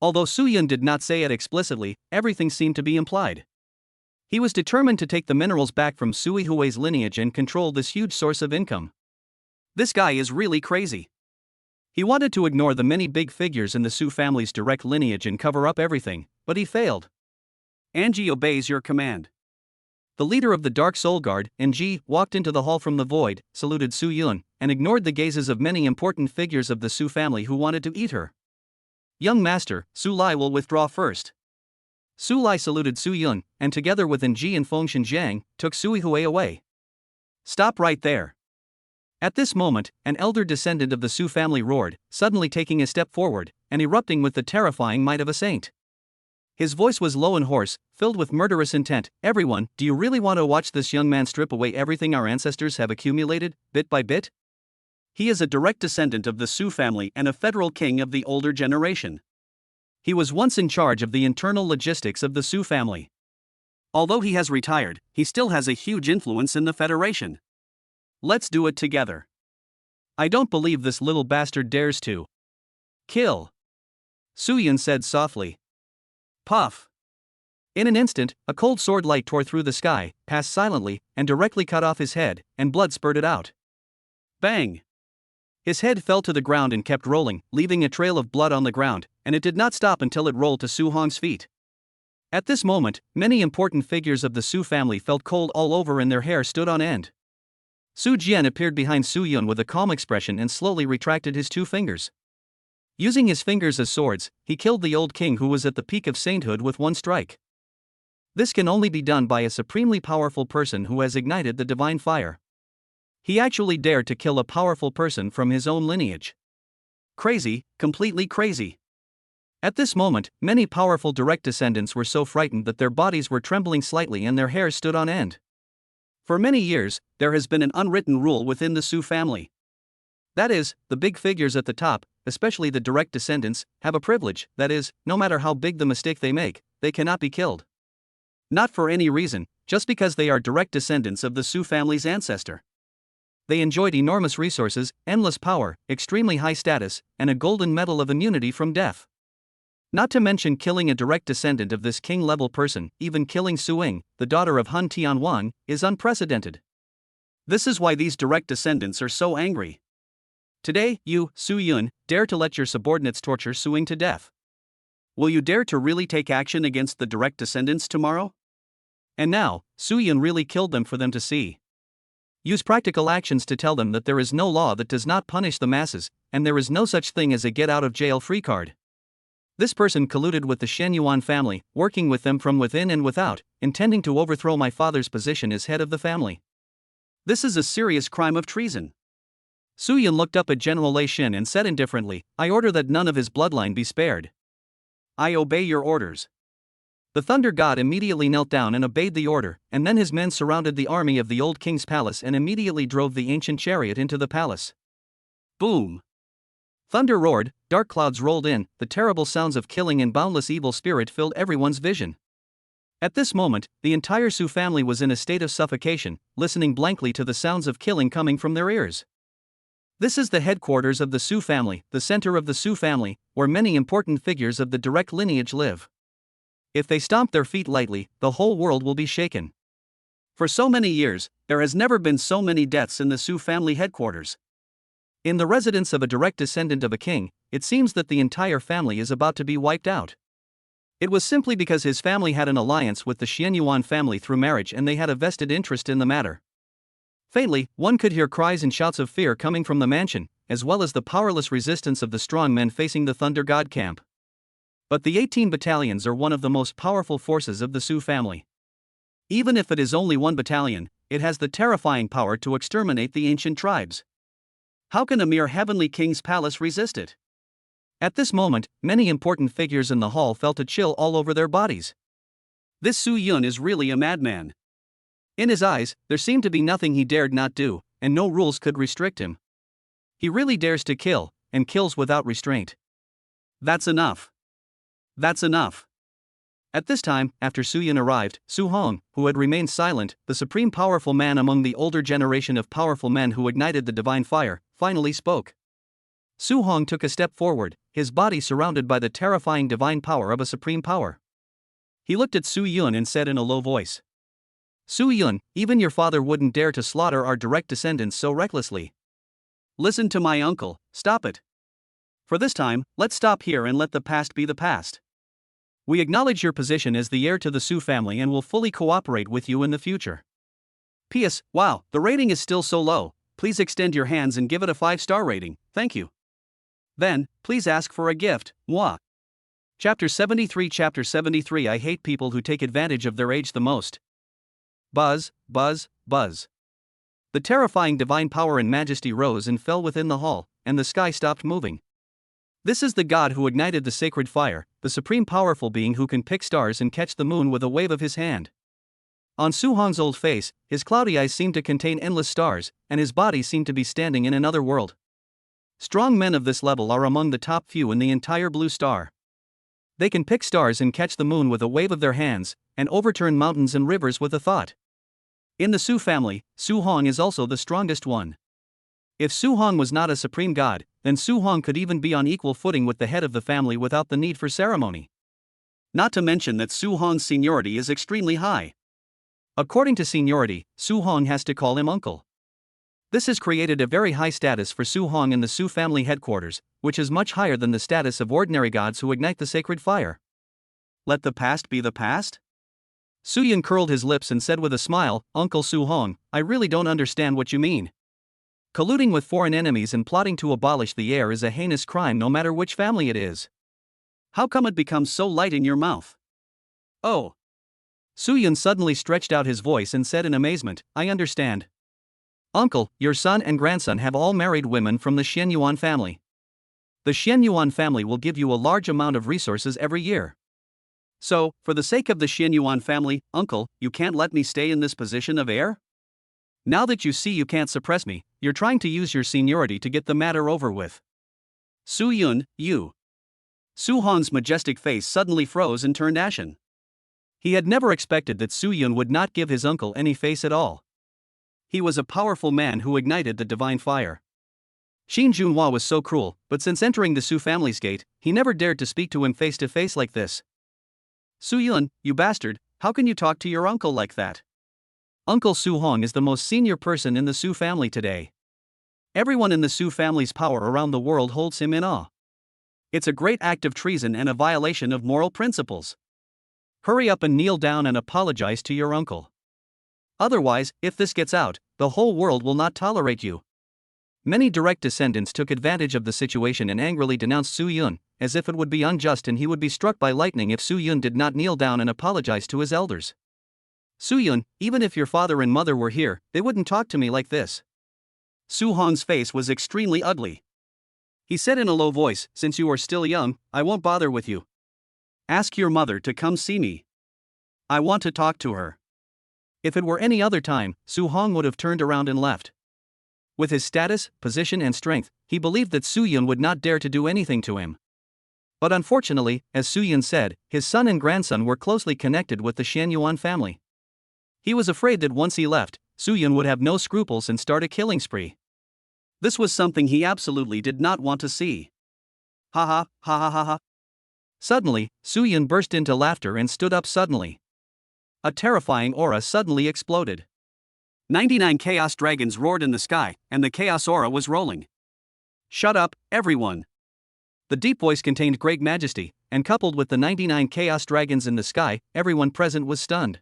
Although Su Yun did not say it explicitly, everything seemed to be implied. He was determined to take the minerals back from Su Yihui's lineage and control this huge source of income. This guy is really crazy. He wanted to ignore the many big figures in the Su family's direct lineage and cover up everything, but he failed. Anji obeys your command. The leader of the Dark Soul Guard, Nji, walked into the hall from the void, saluted Su Yun, and ignored the gazes of many important figures of the Su family who wanted to eat her. Young master, Su Lai will withdraw first. Su Lai saluted Su Yun, and together with Nji and Feng Xinjiang, took Su Yihui away. Stop right there. At this moment, an elder descendant of the Su family roared, suddenly taking a step forward, and erupting with the terrifying might of a saint. His voice was low and hoarse, filled with murderous intent. Everyone, do you really want to watch this young man strip away everything our ancestors have accumulated, bit by bit? He is a direct descendant of the Su family and a federal king of the older generation. He was once in charge of the internal logistics of the Su family. Although he has retired, he still has a huge influence in the Federation. Let's do it together. I don't believe this little bastard dares to kill. Su Yun said softly. Puff. In an instant, a cold sword light tore through the sky, passed silently, and directly cut off his head, and blood spurted out. Bang! His head fell to the ground and kept rolling, leaving a trail of blood on the ground, and it did not stop until it rolled to Su Hong's feet. At this moment, many important figures of the Su family felt cold all over and their hair stood on end. Su Jian appeared behind Su Yun with a calm expression and slowly retracted his 2 fingers. Using his fingers as swords, he killed the old king who was at the peak of sainthood with one strike. This can only be done by a supremely powerful person who has ignited the divine fire. He actually dared to kill a powerful person from his own lineage. Crazy, completely crazy. At this moment, many powerful direct descendants were so frightened that their bodies were trembling slightly and their hair stood on end. For many years, there has been an unwritten rule within the Su family. That is, the big figures at the top, especially the direct descendants, have a privilege, that is, no matter how big the mistake they make, they cannot be killed. Not for any reason, just because they are direct descendants of the Su family's ancestor. They enjoyed enormous resources, endless power, extremely high status, and a golden medal of immunity from death. Not to mention killing a direct descendant of this king-level person, even killing Su Ying, the daughter of Han Tianwan, is unprecedented. This is why these direct descendants are so angry. Today, you, Su Yun, dare to let your subordinates torture Su Ying to death. Will you dare to really take action against the direct descendants tomorrow? And now, Su Yun really killed them for them to see. Use practical actions to tell them that there is no law that does not punish the masses, and there is no such thing as a get-out-of-jail-free card. This person colluded with the Shen Yuan family, working with them from within and without, intending to overthrow my father's position as head of the family. This is a serious crime of treason. Su Yun looked up at General Lei Shin and said indifferently, I order that none of his bloodline be spared. I obey your orders. The Thunder God immediately knelt down and obeyed the order, and then his men surrounded the army of the old king's palace and immediately drove the ancient chariot into the palace. Boom! Thunder roared, dark clouds rolled in, the terrible sounds of killing and boundless evil spirit filled everyone's vision. At this moment, the entire Su family was in a state of suffocation, listening blankly to the sounds of killing coming from their ears. This is the headquarters of the Su family, the center of the Su family, where many important figures of the direct lineage live. If they stomp their feet lightly, the whole world will be shaken. For so many years, there has never been so many deaths in the Su family headquarters. In the residence of a direct descendant of a king, it seems that the entire family is about to be wiped out. It was simply because his family had an alliance with the Xianyuan family through marriage and they had a vested interest in the matter. Faintly, one could hear cries and shouts of fear coming from the mansion, as well as the powerless resistance of the strong men facing the Thunder God camp. But the 18 battalions are one of the most powerful forces of the Su family. Even if it is only one battalion, it has the terrifying power to exterminate the ancient tribes. How can a mere heavenly king's palace resist it? At this moment, many important figures in the hall felt a chill all over their bodies. This Su Yun is really a madman. In his eyes, there seemed to be nothing he dared not do, and no rules could restrict him. He really dares to kill, and kills without restraint. That's enough. That's enough. At this time, after Su Yun arrived, Su Hong, who had remained silent, the supreme powerful man among the older generation of powerful men who ignited the divine fire, finally spoke. Su Hong took a step forward, his body surrounded by the terrifying divine power of a supreme power. He looked at Su Yun and said in a low voice, Su Yun, even your father wouldn't dare to slaughter our direct descendants so recklessly. Listen to my uncle, stop it. For this time, let's stop here and let the past be the past. We acknowledge your position as the heir to the Su family and will fully cooperate with you in the future. P.S. Wow, the rating is still so low, please extend your hands and give it a 5-star rating, thank you. Then, please ask for a gift, moi. Chapter 73 I hate people who take advantage of their age the most. Buzz, buzz, buzz. The terrifying divine power and majesty rose and fell within the hall, and the sky stopped moving. This is the God who ignited the sacred fire, the supreme powerful being who can pick stars and catch the moon with a wave of his hand. On Su Hong's old face, his cloudy eyes seemed to contain endless stars, and his body seemed to be standing in another world. Strong men of this level are among the top few in the entire Blue Star. They can pick stars and catch the moon with a wave of their hands, and overturn mountains and rivers with a thought. In the Su family, Su Hong is also the strongest one. If Su Hong was not a supreme god, then Su Hong could even be on equal footing with the head of the family without the need for ceremony. Not to mention that Su Hong's seniority is extremely high. According to seniority, Su Hong has to call him uncle. This has created a very high status for Su Hong in the Su family headquarters, which is much higher than the status of ordinary gods who ignite the sacred fire. Let the past be the past? Su Yun curled his lips and said with a smile, Uncle Su Hong, I really don't understand what you mean. Colluding with foreign enemies and plotting to abolish the heir is a heinous crime no matter which family it is. How come it becomes so light in your mouth? Oh. Su Yun suddenly stretched out his voice and said in amazement, I understand. Uncle, your son and grandson have all married women from the Xian Yuan family. The Xian Yuan family will give you a large amount of resources every year. So, for the sake of the Xian Yuan family, Uncle, you can't let me stay in this position of heir? Now that you see you can't suppress me, you're trying to use your seniority to get the matter over with. Su Yun, you. Su Hong's majestic face suddenly froze and turned ashen. He had never expected that Su Yun would not give his uncle any face at all. He was a powerful man who ignited the divine fire. Xin Junhua was so cruel, but since entering the Su family's gate, he never dared to speak to him face to face like this. Su Yun, you bastard, how can you talk to your uncle like that? Uncle Su Hong is the most senior person in the Su family today. Everyone in the Su family's power around the world holds him in awe. It's a great act of treason and a violation of moral principles. Hurry up and kneel down and apologize to your uncle. Otherwise, if this gets out, the whole world will not tolerate you. Many direct descendants took advantage of the situation and angrily denounced Su Yun, as if it would be unjust and he would be struck by lightning if Su Yun did not kneel down and apologize to his elders. Su Yun, even if your father and mother were here, they wouldn't talk to me like this. Su Hong's face was extremely ugly. He said in a low voice, since you are still young, I won't bother with you. Ask your mother to come see me. I want to talk to her. If it were any other time, Su Hong would have turned around and left. With his status, position and strength, he believed that Su Yun would not dare to do anything to him. But unfortunately, as Su Yun said, his son and grandson were closely connected with the Xian Yuan family. He was afraid that once he left, Su Yun would have no scruples and start a killing spree. This was something he absolutely did not want to see. Ha ha, ha ha ha ha. Suddenly, Su Yun burst into laughter and stood up suddenly. A terrifying aura suddenly exploded. 99 chaos dragons roared in the sky, and the chaos aura was rolling. Shut up, everyone. The deep voice contained great majesty, and coupled with the 99 chaos dragons in the sky, everyone present was stunned.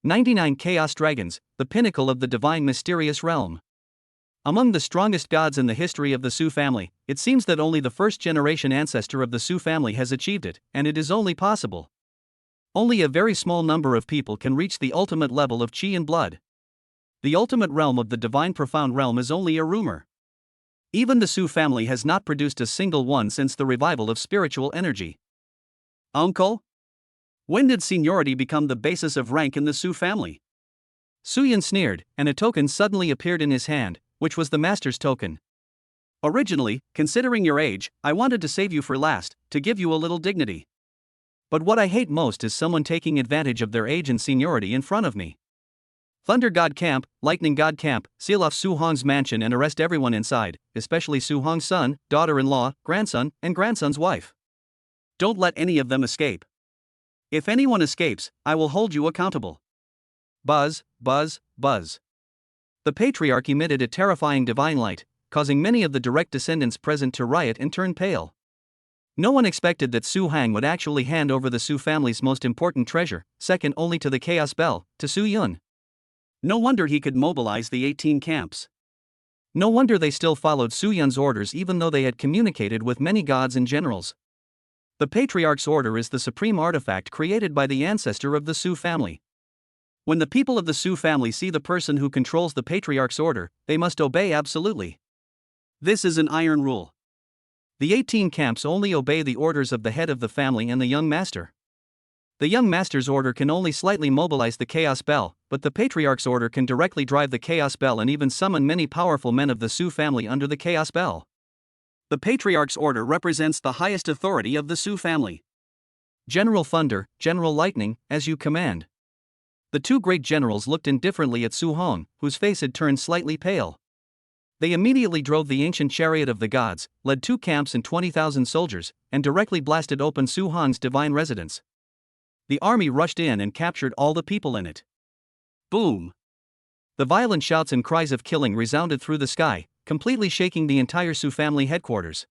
99 chaos dragons, the pinnacle of the divine mysterious realm. Among the strongest gods in the history of the Su family, it seems that only the first-generation ancestor of the Su family has achieved it, and it is only possible. Only a very small number of people can reach the ultimate level of chi and blood. The ultimate realm of the divine profound realm is only a rumor. Even the Su family has not produced a single one since the revival of spiritual energy. Uncle? When did seniority become the basis of rank in the Su family? Su Yun sneered, and a token suddenly appeared in his hand, which was the master's token. Originally, considering your age, I wanted to save you for last, to give you a little dignity. But what I hate most is someone taking advantage of their age and seniority in front of me. Thunder God Camp, Lightning God Camp, seal off Su Hong's mansion and arrest everyone inside, especially Su Hong's son, daughter-in-law, grandson, and grandson's wife. Don't let any of them escape. If anyone escapes, I will hold you accountable. Buzz, buzz, buzz. The patriarch emitted a terrifying divine light, causing many of the direct descendants present to riot and turn pale. No one expected that Su Hang would actually hand over the Su family's most important treasure, second only to the Chaos Bell, to Su Yun. No wonder he could mobilize the 18 camps. No wonder they still followed Su Yun's orders even though they had communicated with many gods and generals. The Patriarch's order is the supreme artifact created by the ancestor of the Su family. When the people of the Su family see the person who controls the Patriarch's order, they must obey absolutely. This is an iron rule. The 18 camps only obey the orders of the head of the family and the young master. The young master's order can only slightly mobilize the Chaos Bell, but the Patriarch's order can directly drive the Chaos Bell and even summon many powerful men of the Su family under the Chaos Bell. The Patriarch's order represents the highest authority of the Su family. General Thunder, General Lightning, as you command. The two great generals looked indifferently at Su Hong, whose face had turned slightly pale. They immediately drove the ancient chariot of the gods, led 2 camps and 20,000 soldiers, and directly blasted open Su Hong's divine residence. The army rushed in and captured all the people in it. Boom! The violent shouts and cries of killing resounded through the sky, completely shaking the entire Su family headquarters.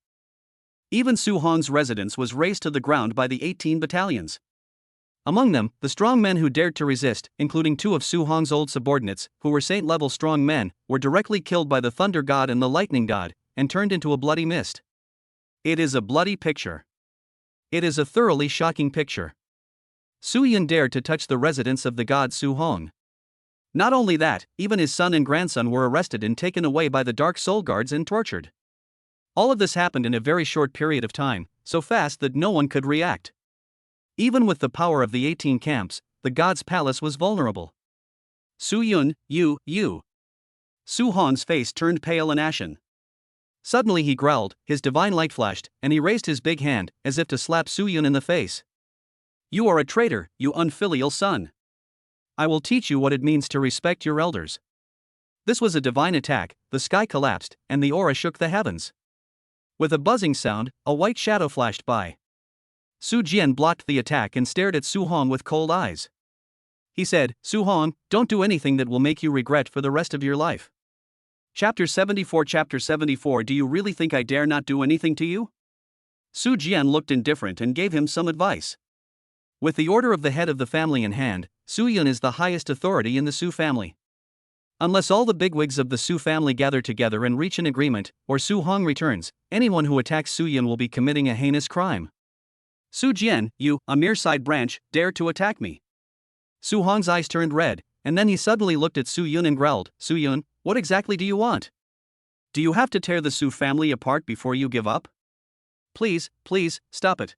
Even Su Hong's residence was razed to the ground by the 18 battalions. Among them, the strong men who dared to resist, including 2 of Su Hong's old subordinates, who were saint-level strong men, were directly killed by the thunder god and the lightning god, and turned into a bloody mist. It is a bloody picture. It is a thoroughly shocking picture. Su Yun dared to touch the residence of the god Su Hong. Not only that, even his son and grandson were arrested and taken away by the Dark Soul Guards and tortured. All of this happened in a very short period of time, so fast that no one could react. Even with the power of the 18 camps, the god's palace was vulnerable. Su Yun, you. Su Hong's face turned pale and ashen. Suddenly he growled, his divine light flashed, and he raised his big hand, as if to slap Su Yun in the face. You are a traitor, you unfilial son. I will teach you what it means to respect your elders. This was a divine attack, the sky collapsed, and the aura shook the heavens. With a buzzing sound, a white shadow flashed by. Su Jian blocked the attack and stared at Su Hong with cold eyes. He said, Su Hong, don't do anything that will make you regret for the rest of your life. Chapter 74 Do you really think I dare not do anything to you? Su Jian looked indifferent and gave him some advice. With the order of the head of the family in hand, Su Yun is the highest authority in the Su family. Unless all the bigwigs of the Su family gather together and reach an agreement, or Su Hong returns, anyone who attacks Su Yun will be committing a heinous crime. Su Jian, you, a mere side branch, dare to attack me. Su Hong's eyes turned red, and then he suddenly looked at Su Yun and growled, Su Yun, what exactly do you want? Do you have to tear the Su family apart before you give up? Please, stop it.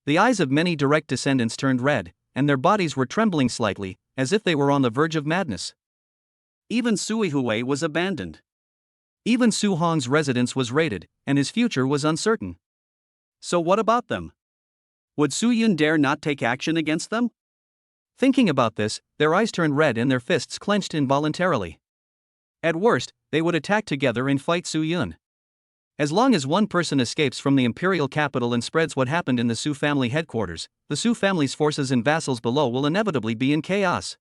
The eyes of many direct descendants turned red, and their bodies were trembling slightly, as if they were on the verge of madness. Even Sui Hui was abandoned. Even Su Hong's residence was raided, and his future was uncertain. So what about them? Would Su Yun dare not take action against them? Thinking about this, their eyes turned red and their fists clenched involuntarily. At worst, they would attack together and fight Su Yun. As long as one person escapes from the imperial capital and spreads what happened in the Su family headquarters, the Su family's forces and vassals below will inevitably be in chaos.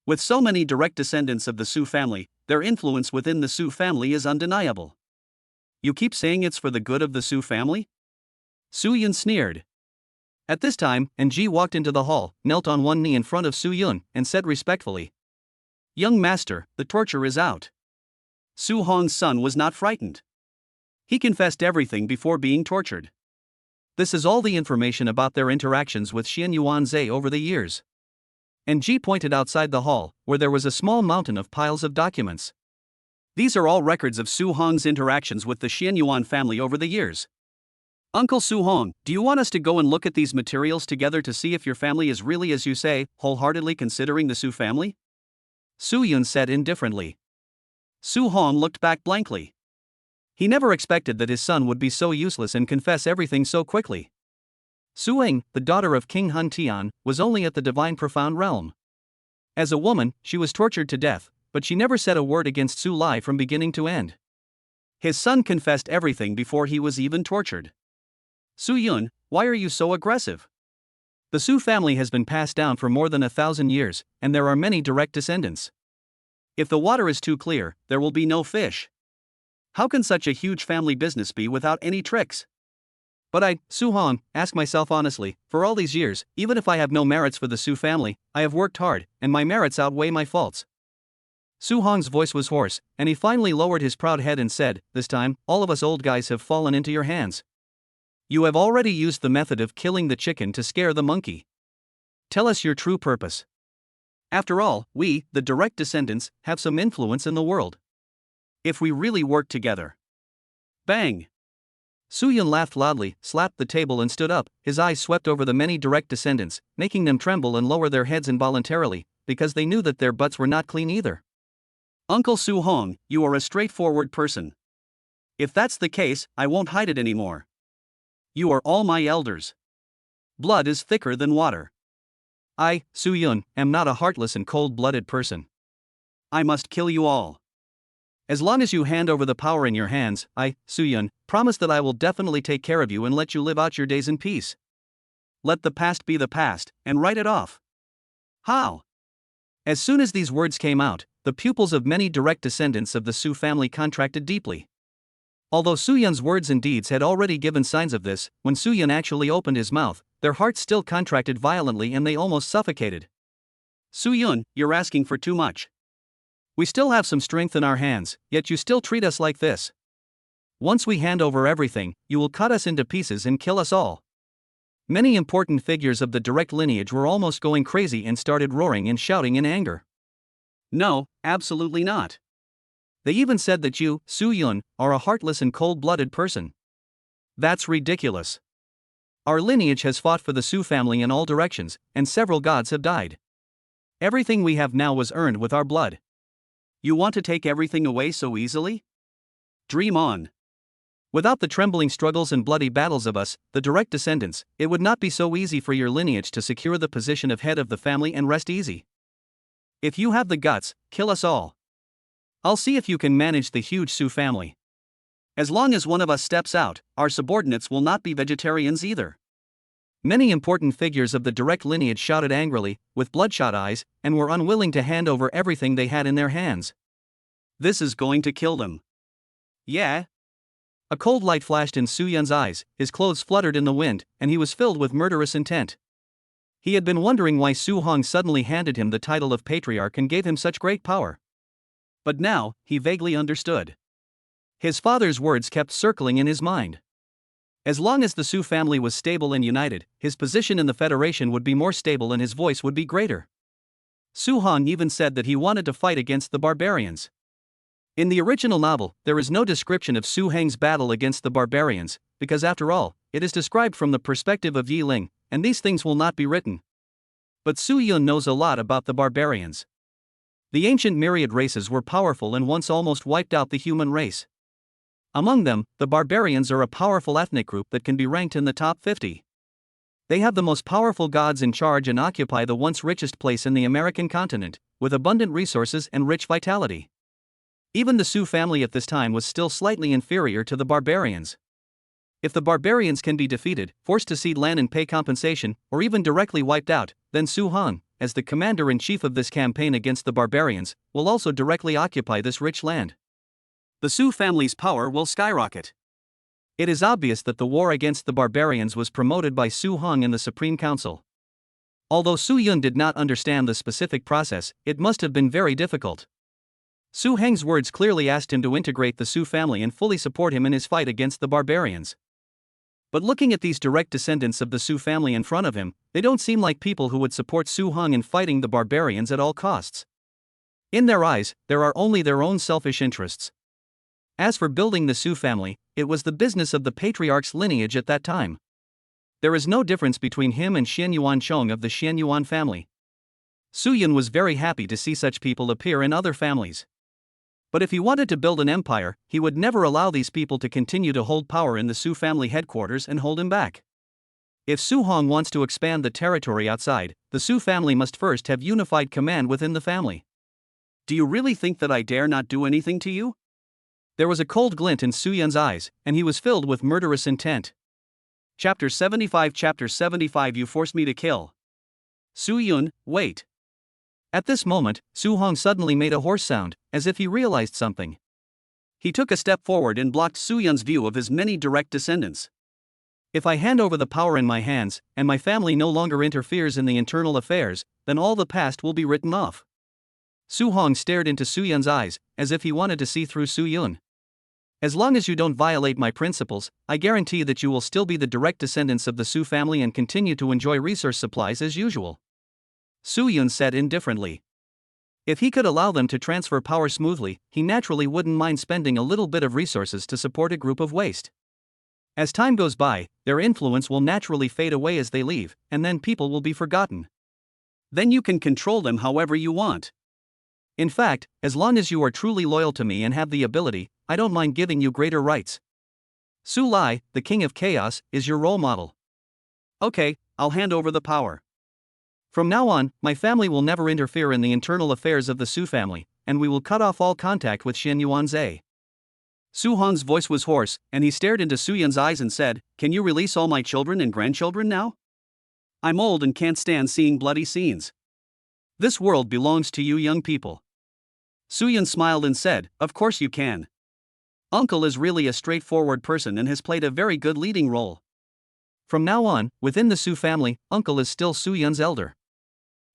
With so many direct descendants of the Su family, their influence within the Su family is undeniable. You keep saying it's for the good of the Su family? Su Yun sneered. At this time, Ji walked into the hall, knelt on one knee in front of Su Yun, and said respectfully, Young master, the torture is out. Su Hong's son was not frightened. He confessed everything before being tortured. This is all the information about their interactions with Xian Yuanzhe over the years. Ji pointed outside the hall, where there was a small mountain of piles of documents. These are all records of Su Hong's interactions with the Xian Yuan family over the years. Uncle Su Hong, do you want us to go and look at these materials together to see if your family is really, as you say, wholeheartedly considering the Su family? Su Yun said indifferently. Su Hong looked back blankly. He never expected that his son would be so useless and confess everything so quickly. Su Eng, the daughter of King Hun Tian, was only at the divine profound realm. As a woman, she was tortured to death, but she never said a word against Su Lai from beginning to end. His son confessed everything before he was even tortured. Su Yun, why are you so aggressive? The Su family has been passed down for more than 1,000 years, and there are many direct descendants. If the water is too clear, there will be no fish. How can such a huge family business be without any tricks? But I, Su Hong, ask myself honestly, for all these years, even if I have no merits for the Su family, I have worked hard, and my merits outweigh my faults. Su Hong's voice was hoarse, and he finally lowered his proud head and said, This time, all of us old guys have fallen into your hands. You have already used the method of killing the chicken to scare the monkey. Tell us your true purpose. After all, we, the direct descendants, have some influence in the world. If we really work together. Bang! Su Yun laughed loudly, slapped the table and stood up, his eyes swept over the many direct descendants, making them tremble and lower their heads involuntarily, because they knew that their butts were not clean either. Uncle Su Hong, you are a straightforward person. If that's the case, I won't hide it anymore. You are all my elders. Blood is thicker than water. I, Su Yun, am not a heartless and cold-blooded person. I must kill you all. As long as you hand over the power in your hands, I, Su Yun, promise that I will definitely take care of you and let you live out your days in peace. Let the past be the past, and write it off. How? As soon as these words came out, the pupils of many direct descendants of the Su family contracted deeply. Although Su Yun's words and deeds had already given signs of this, when Su Yun actually opened his mouth, their hearts still contracted violently and they almost suffocated. Su Yun, you're asking for too much. We still have some strength in our hands, yet you still treat us like this. Once we hand over everything, you will cut us into pieces and kill us all. Many important figures of the direct lineage were almost going crazy and started roaring and shouting in anger. No, absolutely not. They even said that you, Su Yun, are a heartless and cold-blooded person. That's ridiculous. Our lineage has fought for the Su family in all directions, and several gods have died. Everything we have now was earned with our blood. You want to take everything away so easily? Dream on. Without the trembling struggles and bloody battles of us, the direct descendants, it would not be so easy for your lineage to secure the position of head of the family and rest easy. If you have the guts, kill us all. I'll see if you can manage the huge Su family. As long as one of us steps out, our subordinates will not be vegetarians either. Many important figures of the direct lineage shouted angrily, with bloodshot eyes, and were unwilling to hand over everything they had in their hands. This is going to kill them. Yeah. A cold light flashed in Su Yun's eyes, his clothes fluttered in the wind, and he was filled with murderous intent. He had been wondering why Su Hong suddenly handed him the title of patriarch and gave him such great power. But now, he vaguely understood. His father's words kept circling in his mind. As long as the Su family was stable and united, his position in the Federation would be more stable and his voice would be greater. Su Hong even said that he wanted to fight against the barbarians. In the original novel, there is no description of Su Heng's battle against the barbarians, because after all, it is described from the perspective of Yi Ling, and these things will not be written. But Su Yun knows a lot about the barbarians. The ancient myriad races were powerful and once almost wiped out the human race. Among them, the barbarians are a powerful ethnic group that can be ranked in the top 50. They have the most powerful gods in charge and occupy the once richest place in the American continent, with abundant resources and rich vitality. Even the Su family at this time was still slightly inferior to the barbarians. If the barbarians can be defeated, forced to cede land and pay compensation, or even directly wiped out, then Su Hong, as the commander-in-chief of this campaign against the barbarians, will also directly occupy this rich land. The Su family's power will skyrocket. It is obvious that the war against the barbarians was promoted by Su Hong in the Supreme Council. Although Su Yun did not understand the specific process, it must have been very difficult. Su Heng's words clearly asked him to integrate the Su family and fully support him in his fight against the barbarians. But looking at these direct descendants of the Su family in front of him, they don't seem like people who would support Su Hong in fighting the barbarians at all costs. In their eyes, there are only their own selfish interests. As for building the Su family, it was the business of the patriarch's lineage at that time. There is no difference between him and Xian Yuan Chong of the Xian Yuan family. Su Yun was very happy to see such people appear in other families. But if he wanted to build an empire, he would never allow these people to continue to hold power in the Su family headquarters and hold him back. If Su Hong wants to expand the territory outside, the Su family must first have unified command within the family. Do you really think that I dare not do anything to you? There was a cold glint in Su Yun's eyes, and he was filled with murderous intent. Chapter 75 You forced me to kill. Su Yun, wait. At this moment, Su Hong suddenly made a hoarse sound, as if he realized something. He took a step forward and blocked Su Yun's view of his many direct descendants. If I hand over the power in my hands, and my family no longer interferes in the internal affairs, then all the past will be written off. Su Hong stared into Su Yun's eyes, as if he wanted to see through Su Yun. As long as you don't violate my principles, I guarantee that you will still be the direct descendants of the Su family and continue to enjoy resource supplies as usual. Su Yun said indifferently. If he could allow them to transfer power smoothly, he naturally wouldn't mind spending a little bit of resources to support a group of waste. As time goes by, their influence will naturally fade away as they leave, and then people will be forgotten. Then you can control them however you want. In fact, as long as you are truly loyal to me and have the ability, I don't mind giving you greater rights. Su Lai, the King of Chaos, is your role model. Okay, I'll hand over the power. From now on, my family will never interfere in the internal affairs of the Su family, and we will cut off all contact with Xian Yuanzhe. Su Hong's voice was hoarse, and he stared into Su Yun's eyes and said, "Can you release all my children and grandchildren now? I'm old and can't stand seeing bloody scenes. This world belongs to you young people. Suyun smiled and said, "Of course you can. Uncle is really a straightforward person and has played a very good leading role. From now on, within the Su family, Uncle is still Suyun's elder.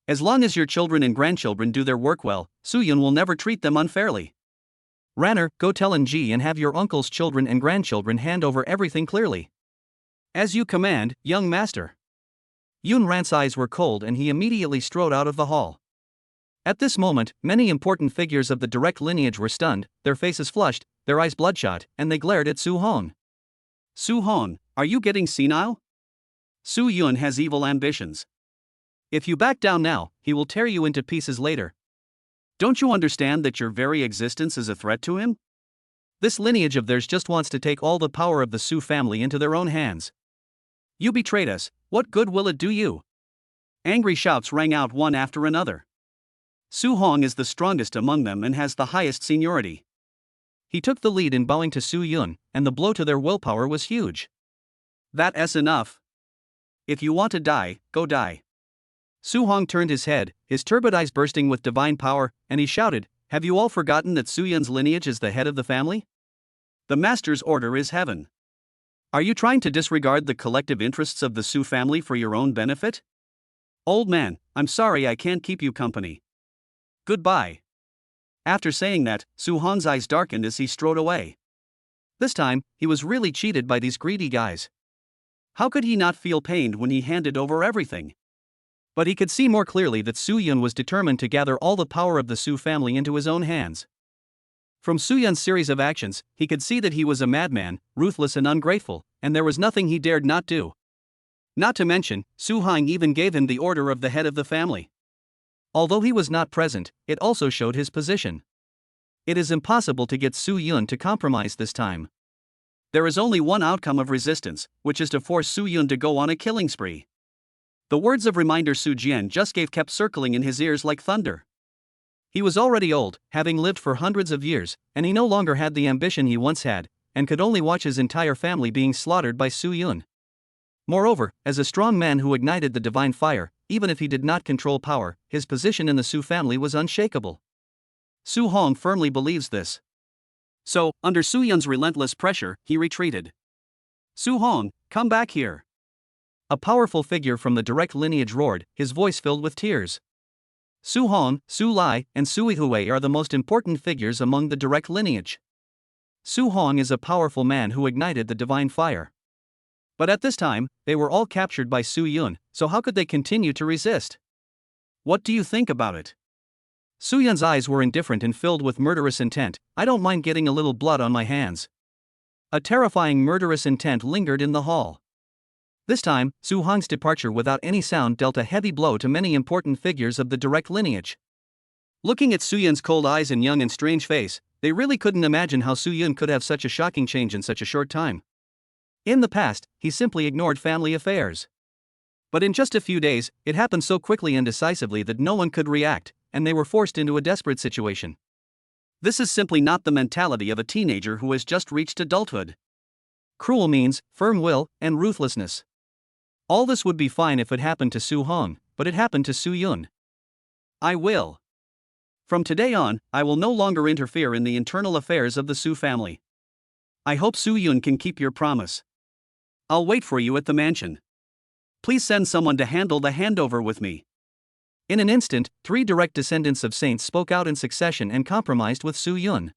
As long as your children and grandchildren do their work well, Suyun will never treat them unfairly. Ranner, go tell Nji and have your uncle's children and grandchildren hand over everything clearly." "As you command, young master." Yun Rant's eyes were cold and he immediately strode out of the hall. At this moment, many important figures of the direct lineage were stunned, their faces flushed, their eyes bloodshot, and they glared at Su Hong. "Su Hong, are you getting senile? Su Yun has evil ambitions. If you back down now, he will tear you into pieces later. Don't you understand that your very existence is a threat to him? This lineage of theirs just wants to take all the power of the Su family into their own hands. You betrayed us, what good will it do you?" Angry shouts rang out one after another. Su Hong is the strongest among them and has the highest seniority. He took the lead in bowing to Su Yun, and the blow to their willpower was huge. "That's enough. If you want to die, go die." Su Hong turned his head, his turbid eyes bursting with divine power, and he shouted, "Have you all forgotten that Su Yun's lineage is the head of the family? The master's order is heaven. Are you trying to disregard the collective interests of the Su family for your own benefit? Old man, I'm sorry I can't keep you company. Goodbye." After saying that, Su Hong's eyes darkened as he strode away. This time, he was really cheated by these greedy guys. How could he not feel pained when he handed over everything? But he could see more clearly that Su Yun was determined to gather all the power of the Su family into his own hands. From Su Yun's series of actions, he could see that he was a madman, ruthless and ungrateful, and there was nothing he dared not do. Not to mention, Su Hong even gave him the order of the head of the family. Although he was not present, it also showed his position. It is impossible to get Su Yun to compromise this time. There is only one outcome of resistance, which is to force Su Yun to go on a killing spree. The words of reminder Su Jian just gave kept circling in his ears like thunder. He was already old, having lived for hundreds of years, and he no longer had the ambition he once had, and could only watch his entire family being slaughtered by Su Yun. Moreover, as a strong man who ignited the divine fire, even if he did not control power, his position in the Su family was unshakable. Su Hong firmly believes this. So, under Su Yun's relentless pressure, he retreated. "Su Hong, come back here." A powerful figure from the direct lineage roared, his voice filled with tears. Su Hong, Su Lai, and Sui Hui are the most important figures among the direct lineage. Su Hong is a powerful man who ignited the divine fire. But at this time, they were all captured by Su Yun, so how could they continue to resist? What do you think about it? Su Yun's eyes were indifferent and filled with murderous intent. "I don't mind getting a little blood on my hands." A terrifying murderous intent lingered in the hall. This time, Su Hong's departure without any sound dealt a heavy blow to many important figures of the direct lineage. Looking at Su Yun's cold eyes and young and strange face, they really couldn't imagine how Su Yun could have such a shocking change in such a short time. In the past, he simply ignored family affairs. But in just a few days, it happened so quickly and decisively that no one could react, and they were forced into a desperate situation. This is simply not the mentality of a teenager who has just reached adulthood. Cruel means, firm will, and ruthlessness. All this would be fine if it happened to Su Hong, but it happened to Su Yun. "I will. From today on, I will no longer interfere in the internal affairs of the Su family. I hope Su Yun can keep your promise. I'll wait for you at the mansion. Please send someone to handle the handover with me." In an instant, 3 direct descendants of saints spoke out in succession and compromised with Su Yun.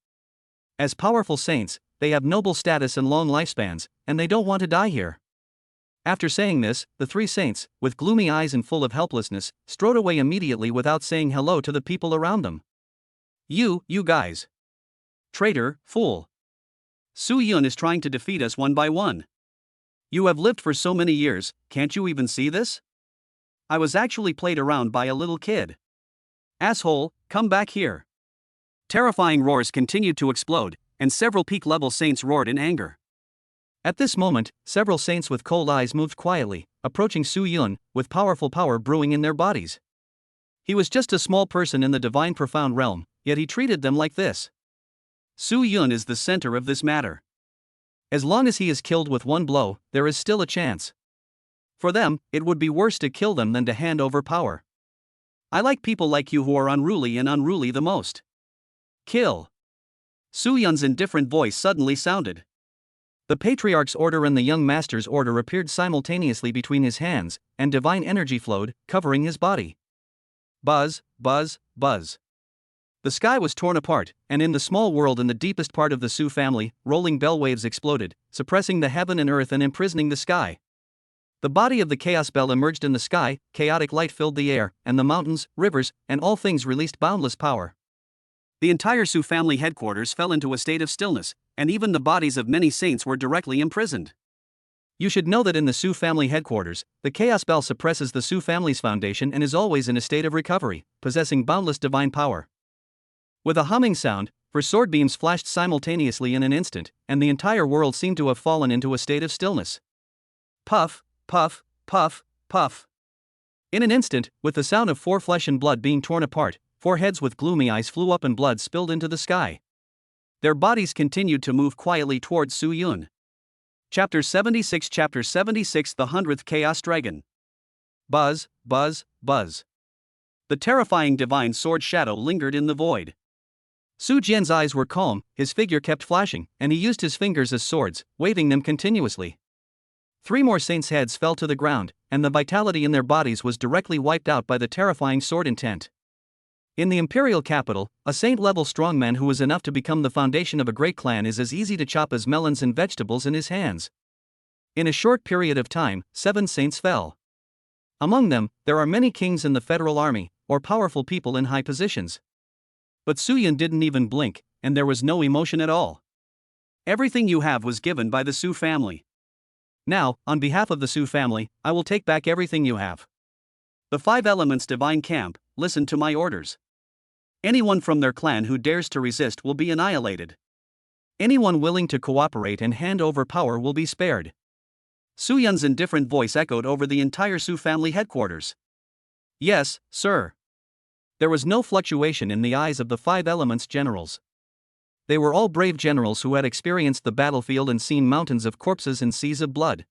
As powerful saints, they have noble status and long lifespans, and they don't want to die here. After saying this, the 3 saints, with gloomy eyes and full of helplessness, strode away immediately without saying hello to the people around them. You guys. Traitor, fool. Su Yun is trying to defeat us one by one. You have lived for so many years, can't you even see this? I was actually played around by a little kid. Asshole, come back here." Terrifying roars continued to explode, and several peak-level saints roared in anger. At this moment, several saints with cold eyes moved quietly, approaching Su Yun, with powerful power brewing in their bodies. He was just a small person in the divine profound realm, yet he treated them like this. Su Yun is the center of this matter. As long as he is killed with one blow, there is still a chance. For them, it would be worse to kill them than to hand over power. I like people like you who are unruly and unruly the most. Kill. Su Yun's indifferent voice suddenly sounded. The Patriarch's order and the young master's order appeared simultaneously between his hands, and divine energy flowed, covering his body. Buzz, buzz, buzz. The sky was torn apart, and in the small world in the deepest part of the Su family, rolling bell waves exploded, suppressing the heaven and earth and imprisoning the sky. The body of the chaos bell emerged in the sky, chaotic light filled the air, and the mountains, rivers, and all things released boundless power. The entire Su family headquarters fell into a state of stillness, and even the bodies of many saints were directly imprisoned. You should know that in the Su family headquarters, the chaos bell suppresses the Su family's foundation and is always in a state of recovery, possessing boundless divine power. With a humming sound, for sword beams flashed simultaneously in an instant, and the entire world seemed to have fallen into a state of stillness. Puff, puff, puff, puff. In an instant, with the sound of 4 flesh and blood being torn apart, 4 heads with gloomy eyes flew up and blood spilled into the sky. Their bodies continued to move quietly towards Su Yun. Chapter 76 The 100th Chaos Dragon. Buzz, buzz, buzz. The terrifying divine sword shadow lingered in the void. Su Jian's eyes were calm, his figure kept flashing, and he used his fingers as swords, waving them continuously. 3 more saints' heads fell to the ground, and the vitality in their bodies was directly wiped out by the terrifying sword intent. In the imperial capital, a saint-level strongman who was enough to become the foundation of a great clan is as easy to chop as melons and vegetables in his hands. In a short period of time, 7 saints fell. Among them, there are many kings in the federal army, or powerful people in high positions. But Su Yun didn't even blink, and there was no emotion at all. Everything you have was given by the Su family. Now, on behalf of the Su family, I will take back everything you have. The 5 elements divine camp, listen to my orders. Anyone from their clan who dares to resist will be annihilated. Anyone willing to cooperate and hand over power will be spared. Su Yun's indifferent voice echoed over the entire Su family headquarters. Yes, sir. There was no fluctuation in the eyes of the 5 elements generals. They were all brave generals who had experienced the battlefield and seen mountains of corpses and seas of blood.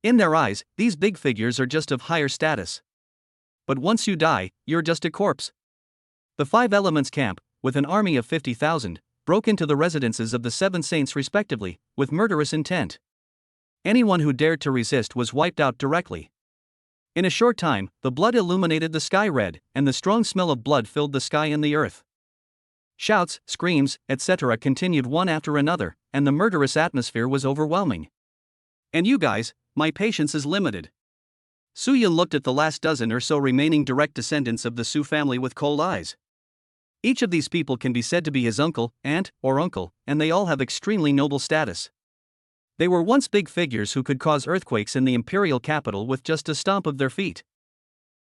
In their eyes, these big figures are just of higher status. But once you die, you're just a corpse. The 5 elements camp, with an army of 50,000, broke into the residences of the 7 saints respectively, with murderous intent. Anyone who dared to resist was wiped out directly. In a short time, the blood illuminated the sky red, and the strong smell of blood filled the sky and the earth. Shouts, screams, etc. continued one after another, and the murderous atmosphere was overwhelming. And you guys, my patience is limited. Su Yun looked at the last dozen or so remaining direct descendants of the Su family with cold eyes. Each of these people can be said to be his uncle, aunt, or uncle, and they all have extremely noble status. They were once big figures who could cause earthquakes in the imperial capital with just a stomp of their feet.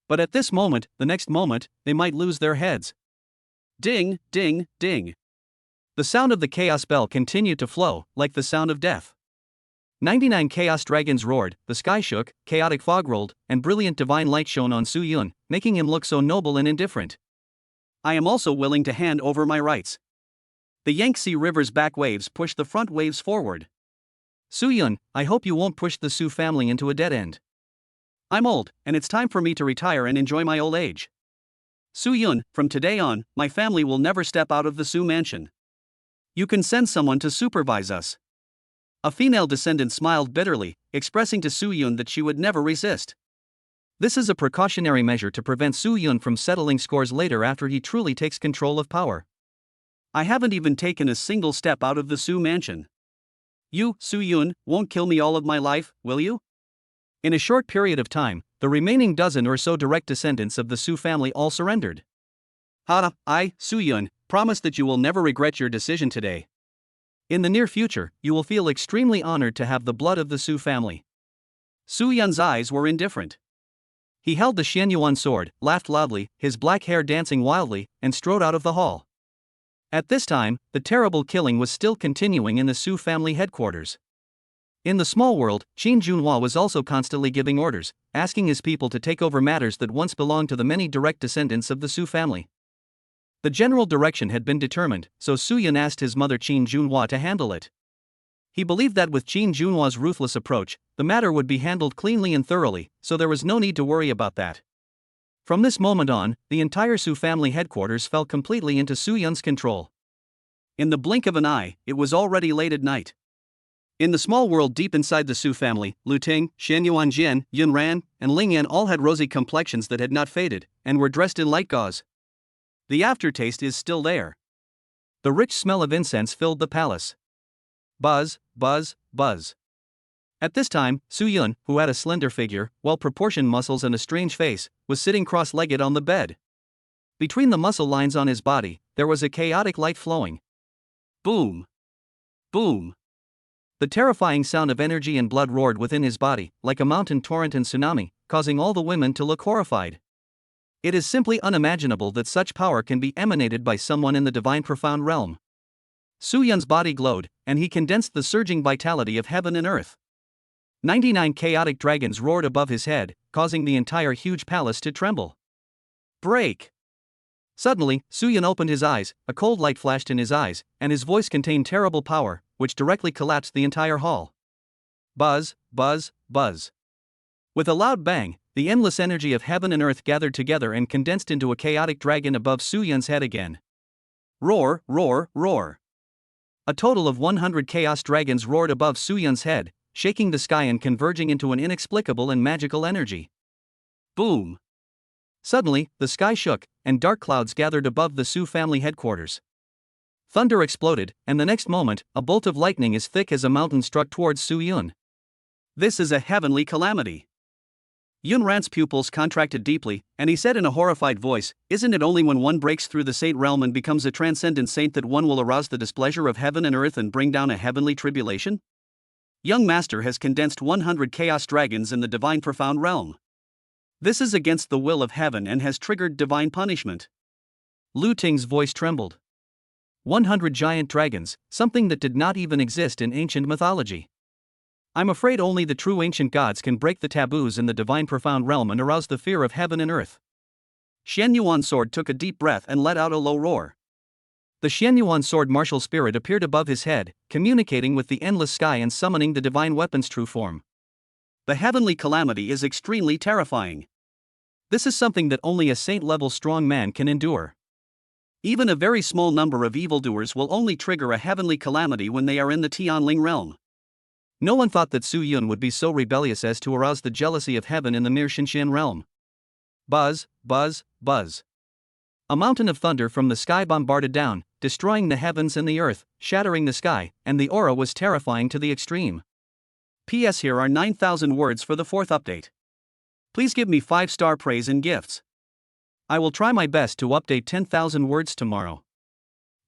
But at this moment, the next moment, they might lose their heads. Ding, ding, ding. The sound of the chaos bell continued to flow, like the sound of death. 99 chaos dragons roared, the sky shook, chaotic fog rolled, and brilliant divine light shone on Su Yun, making him look so noble and indifferent. I am also willing to hand over my rights. The Yangtze River's back waves pushed the front waves forward. Su Yun, I hope you won't push the Su family into a dead end. I'm old, and it's time for me to retire and enjoy my old age. Su Yun, from today on, my family will never step out of the Su mansion. You can send someone to supervise us. A female descendant smiled bitterly, expressing to Su Yun that she would never resist. This is a precautionary measure to prevent Su Yun from settling scores later after he truly takes control of power. I haven't even taken a single step out of the Su mansion. You, Su Yun, won't kill me all of my life, will you? In a short period of time, the remaining dozen or so direct descendants of the Su family all surrendered. I, Su Yun, promise that you will never regret your decision today. In the near future, you will feel extremely honored to have the blood of the Su family. Su Yun's eyes were indifferent. He held the Xianyuan sword, laughed loudly, his black hair dancing wildly, and strode out of the hall. At this time, the terrible killing was still continuing in the Su family headquarters. In the small world, Qin Junhua was also constantly giving orders, asking his people to take over matters that once belonged to the many direct descendants of the Su family. The general direction had been determined, so Su Yun asked his mother Qin Junhua to handle it. He believed that with Qin Junhua's ruthless approach, the matter would be handled cleanly and thoroughly, so there was no need to worry about that. From this moment on, the entire Su family headquarters fell completely into Su Yun's control. In the blink of an eye, it was already late at night. In the small world deep inside the Su family, Lu Ting, Shen Yuanjian, Yun Ran, and Ling Yan all had rosy complexions that had not faded, and were dressed in light gauze. The aftertaste is still there. The rich smell of incense filled the palace. Buzz, buzz, buzz. At this time, Su Yun, who had a slender figure, well-proportioned muscles and a strange face, was sitting cross-legged on the bed. Between the muscle lines on his body, there was a chaotic light flowing. Boom! Boom! The terrifying sound of energy and blood roared within his body, like a mountain torrent and tsunami, causing all the women to look horrified. It is simply unimaginable that such power can be emanated by someone in the divine profound realm. Su Yun's body glowed, and he condensed the surging vitality of heaven and earth. 99 chaotic dragons roared above his head, causing the entire huge palace to tremble. Break! Suddenly, Su Yun opened his eyes, a cold light flashed in his eyes, and his voice contained terrible power, which directly collapsed the entire hall. Buzz, buzz, buzz. With a loud bang, the endless energy of heaven and earth gathered together and condensed into a chaotic dragon above Su Yun's head again. Roar, roar, roar. A total of 100 chaos dragons roared above Su Yun's head, shaking the sky and converging into an inexplicable and magical energy. Boom! Suddenly, the sky shook, and dark clouds gathered above the Su family headquarters. Thunder exploded, and the next moment, a bolt of lightning as thick as a mountain struck towards Su Yun. This is a heavenly calamity. Yun Ran's pupils contracted deeply, and he said in a horrified voice, "Isn't it only when one breaks through the saint realm and becomes a transcendent saint that one will arouse the displeasure of heaven and earth and bring down a heavenly tribulation? Young Master has condensed 100 chaos dragons in the divine profound realm. This is against the will of heaven and has triggered divine punishment." Lu Ting's voice trembled. 100 giant dragons, something that did not even exist in ancient mythology. I'm afraid only the true ancient gods can break the taboos in the divine profound realm and arouse the fear of heaven and earth. Shen Yuan's sword took a deep breath and let out a low roar. The Shen Yuan sword martial spirit appeared above his head, communicating with the endless sky and summoning the divine weapon's true form. The heavenly calamity is extremely terrifying. This is something that only a saint-level strong man can endure. Even a very small number of evildoers will only trigger a heavenly calamity when they are in the Tianling realm. No one thought that Su Yun would be so rebellious as to arouse the jealousy of heaven in the mere Xinxian realm. Buzz, buzz, buzz. A mountain of thunder from the sky bombarded down, destroying the heavens and the earth, shattering the sky, and the aura was terrifying to the extreme. P.S. Here are 9,000 words for the 4th update. Please give me 5-star praise and gifts. I will try my best to update 10,000 words tomorrow.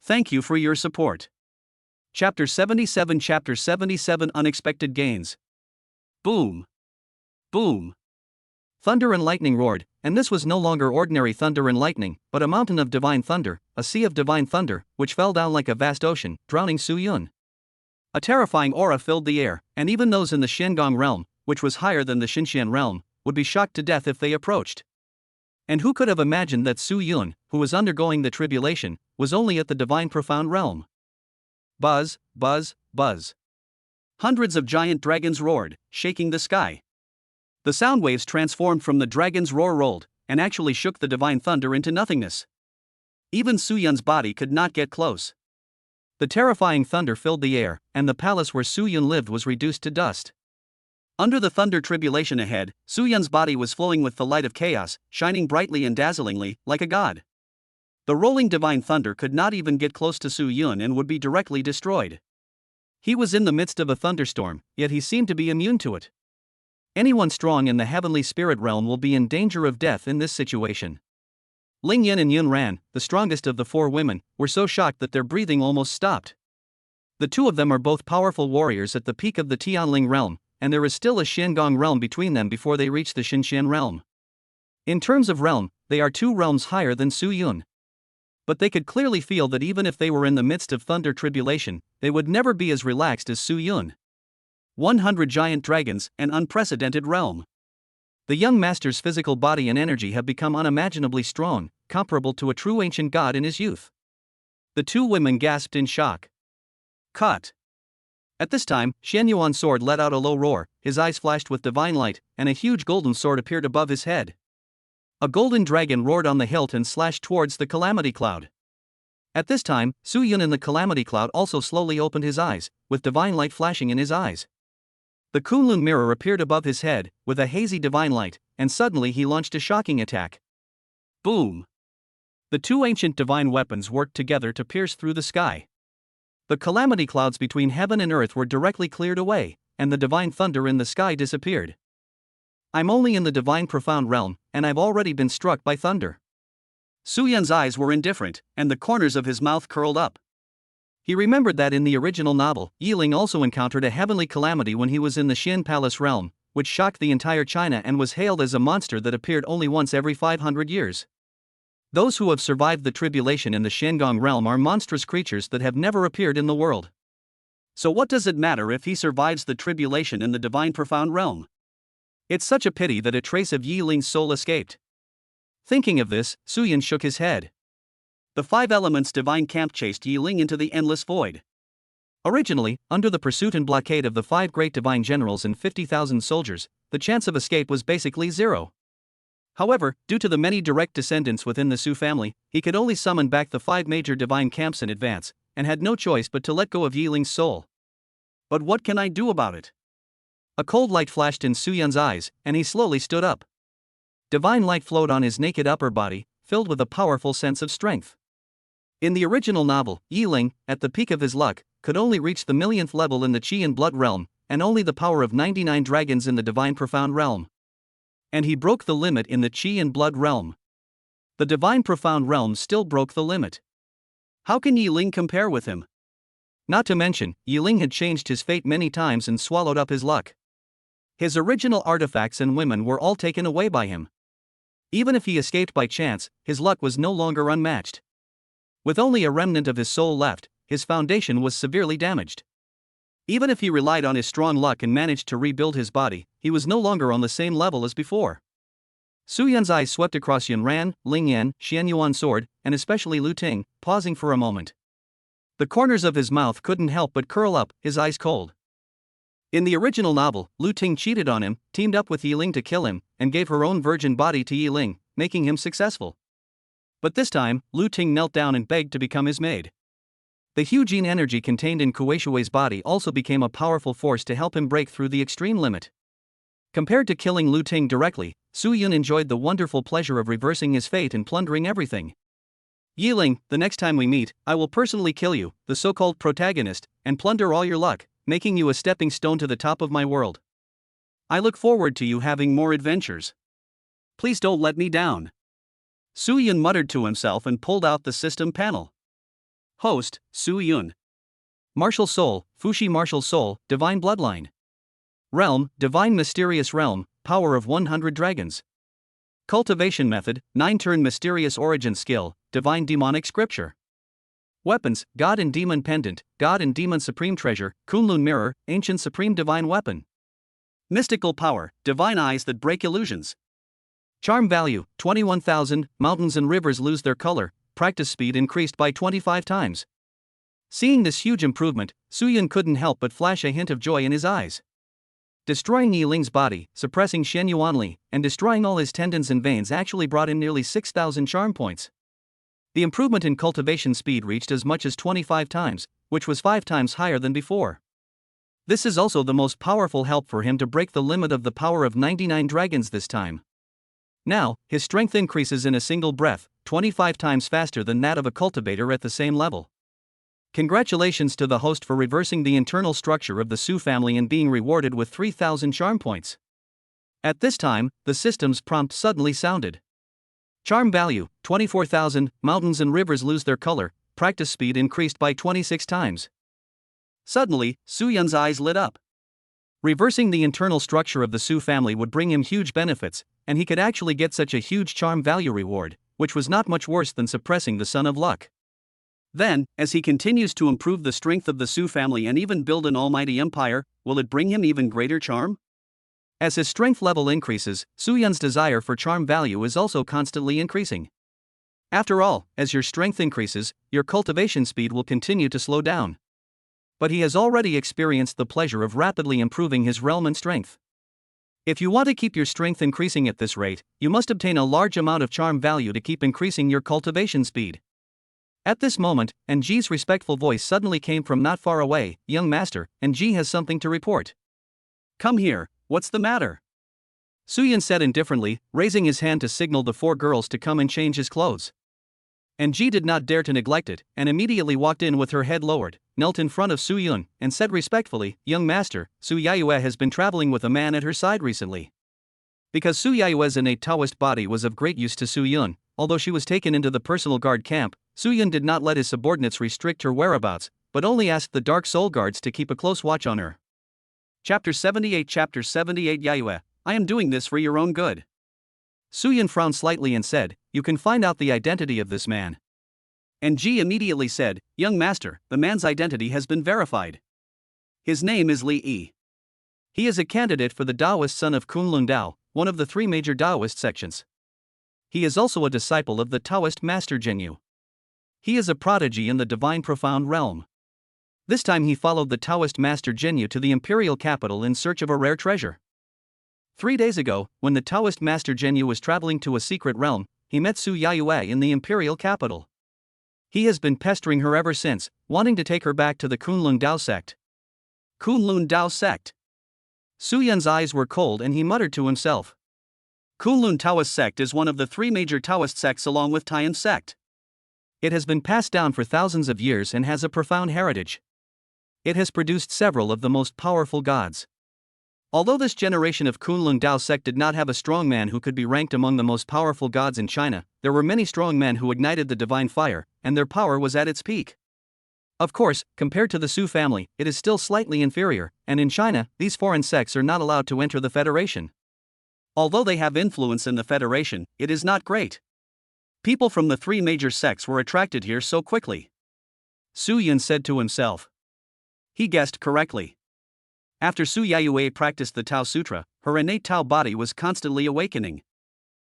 Thank you for your support. Chapter 77 Chapter 77 Unexpected Gains. Boom! Boom! Thunder and lightning roared, and this was no longer ordinary thunder and lightning, but a mountain of divine thunder, a sea of divine thunder, which fell down like a vast ocean, drowning Su Yun. A terrifying aura filled the air, and even those in the Shandong realm, which was higher than the Xinxian realm, would be shocked to death if they approached. And who could have imagined that Su Yun, who was undergoing the tribulation, was only at the divine profound realm? Buzz, buzz, buzz. Hundreds of giant dragons roared, shaking the sky. The sound waves transformed from the dragon's roar rolled, and actually shook the divine thunder into nothingness. Even Su Yun's body could not get close. The terrifying thunder filled the air, and the palace where Su Yun lived was reduced to dust. Under the thunder tribulation ahead, Su Yun's body was flowing with the light of chaos, shining brightly and dazzlingly, like a god. The rolling divine thunder could not even get close to Su Yun and would be directly destroyed. He was in the midst of a thunderstorm, yet he seemed to be immune to it. Anyone strong in the heavenly spirit realm will be in danger of death in this situation. Ling Yan and Yun Ran, the strongest of the 4 women, were so shocked that their breathing almost stopped. The 2 of them are both powerful warriors at the peak of the Tianling realm, and there is still a Shandong realm between them before they reach the Xinxian realm. In terms of realm, they are 2 realms higher than Su Yun. But they could clearly feel that even if they were in the midst of thunder tribulation, they would never be as relaxed as Su Yun. 100 giant dragons, an unprecedented realm. The young master's physical body and energy have become unimaginably strong, comparable to a true ancient god in his youth. The 2 women gasped in shock. Cut! At this time, Shen Yuan's sword let out a low roar, his eyes flashed with divine light, and a huge golden sword appeared above his head. A golden dragon roared on the hilt and slashed towards the calamity cloud. At this time, Su Yun in the Calamity Cloud also slowly opened his eyes, with divine light flashing in his eyes. The Kunlun mirror appeared above his head, with a hazy divine light, and suddenly he launched a shocking attack. Boom! The two ancient divine weapons worked together to pierce through the sky. The calamity clouds between heaven and earth were directly cleared away, and the divine thunder in the sky disappeared. I'm only in the divine profound realm, and I've already been struck by thunder. Su Yun's eyes were indifferent, and the corners of his mouth curled up. He remembered that in the original novel, Yi Ling also encountered a heavenly calamity when he was in the Xin Palace realm, which shocked the entire China and was hailed as a monster that appeared only once every 500 years. Those who have survived the tribulation in the Shandong realm are monstrous creatures that have never appeared in the world. So what does it matter if he survives the tribulation in the divine profound realm? It's such a pity that a trace of Yi Ling's soul escaped. Thinking of this, Su Yun shook his head. The five elements divine camp chased Yi Ling into the endless void. Originally, under the pursuit and blockade of the five great divine generals and 50,000 soldiers, the chance of escape was basically zero. However, due to the many direct descendants within the Su family, he could only summon back the five major divine camps in advance, and had no choice but to let go of Yi Ling's soul. But what can I do about it? A cold light flashed in Su Yun's eyes, and he slowly stood up. Divine light flowed on his naked upper body, filled with a powerful sense of strength. In the original novel, Yi Ling, at the peak of his luck, could only reach the millionth level in the Qi and Blood realm, and only the power of 99 dragons in the divine profound realm. And he broke the limit in the Qi and Blood realm. The divine profound realm still broke the limit. How can Yi Ling compare with him? Not to mention, Yi Ling had changed his fate many times and swallowed up his luck. His original artifacts and women were all taken away by him. Even if he escaped by chance, his luck was no longer unmatched. With only a remnant of his soul left, his foundation was severely damaged. Even if he relied on his strong luck and managed to rebuild his body, he was no longer on the same level as before. Su Yun's eyes swept across Yun Ran, Ling Yan, Xian Yuan's sword, and especially Lu Ting, pausing for a moment. The corners of his mouth couldn't help but curl up, his eyes cold. In the original novel, Lu Ting cheated on him, teamed up with Yi Ling to kill him, and gave her own virgin body to Yi Ling, making him successful. But this time, Lu Ting knelt down and begged to become his maid. The huge yin energy contained in Kueishui's body also became a powerful force to help him break through the extreme limit. Compared to killing Lu Ting directly, Su Yun enjoyed the wonderful pleasure of reversing his fate and plundering everything. Yi Ling, the next time we meet, I will personally kill you, the so-called protagonist, and plunder all your luck, making you a stepping stone to the top of my world. I look forward to you having more adventures. Please don't let me down. Su Yun muttered to himself and pulled out the system panel. Host, Su Yun. Martial Soul, Fushi Martial Soul, Divine Bloodline. Realm, Divine Mysterious Realm, Power of 100 Dragons. Cultivation Method, 9-turn Mysterious Origin Skill, Divine Demonic Scripture. Weapons, God and Demon Pendant, God and Demon Supreme Treasure, Kunlun Mirror, Ancient Supreme Divine Weapon. Mystical Power, Divine Eyes that Break Illusions. Charm Value, 21,000, Mountains and rivers lose their color, practice speed increased by 25 times. Seeing this huge improvement, Su Yun couldn't help but flash a hint of joy in his eyes. Destroying Yi Ling's body, suppressing Shen Yuanli, and destroying all his tendons and veins actually brought him nearly 6,000 charm points. The improvement in cultivation speed reached as much as 25 times, which was 5 times higher than before. This is also the most powerful help for him to break the limit of the power of 99 dragons this time. Now, his strength increases in a single breath, 25 times faster than that of a cultivator at the same level. Congratulations to the host for reversing the internal structure of the Su family and being rewarded with 3,000 charm points. At this time, the system's prompt suddenly sounded. Charm value, 24,000, mountains and rivers lose their color, practice speed increased by 26 times. Suddenly, Su Yun's eyes lit up. Reversing the internal structure of the Su family would bring him huge benefits, and he could actually get such a huge charm value reward, which was not much worse than suppressing the Sun of Luck. Then, as he continues to improve the strength of the Su family and even build an almighty empire, will it bring him even greater charm? As his strength level increases, Su Yun's desire for charm value is also constantly increasing. After all, as your strength increases, your cultivation speed will continue to slow down. But he has already experienced the pleasure of rapidly improving his realm and strength. If you want to keep your strength increasing at this rate, you must obtain a large amount of charm value to keep increasing your cultivation speed. At this moment, Ji's respectful voice suddenly came from not far away. Young master, Ji has something to report. Come here, what's the matter? Suyun said indifferently, raising his hand to signal the 4 girls to come and change his clothes. Ji did not dare to neglect it, and immediately walked in with her head lowered, knelt in front of Suyun, and said respectfully, Young master, Su Yayue has been traveling with a man at her side recently. Because Su Yayue's innate Taoist body was of great use to Suyun, although she was taken into the personal guard camp, Suyun did not let his subordinates restrict her whereabouts, but only asked the Dark Soul guards to keep a close watch on her. Chapter 78 Yayue, I am doing this for your own good. Suyun frowned slightly and said, You can find out the identity of this man. Ji immediately said, Young master, the man's identity has been verified. His name is Li Yi. He is a candidate for the Taoist son of Kunlun Dao, one of the 3 major Taoist sections. He is also a disciple of the Taoist master Zhenyu. He is a prodigy in the divine profound realm. This time he followed the Taoist master Zhenyu to the imperial capital in search of a rare treasure. 3 days ago, when the Taoist master Zhenyu was traveling to a secret realm, he met Su Yayue in the imperial capital. He has been pestering her ever since, wanting to take her back to the Kunlun Dao sect. Kunlun Dao sect. Suyun's eyes were cold and he muttered to himself. Kunlun Taoist sect is one of the 3 major Taoist sects along with Taiyan sect. It has been passed down for thousands of years and has a profound heritage. It has produced several of the most powerful gods. Although this generation of Kunlun Dao sect did not have a strong man who could be ranked among the most powerful gods in China, there were many strong men who ignited the divine fire, and their power was at its peak. Of course, compared to the Su family, it is still slightly inferior, and in China, these foreign sects are not allowed to enter the Federation. Although they have influence in the Federation, it is not great. People from the 3 major sects were attracted here so quickly. Suyun said to himself. He guessed correctly. After Su Yayue practiced the Tao Sutra, her innate Tao body was constantly awakening.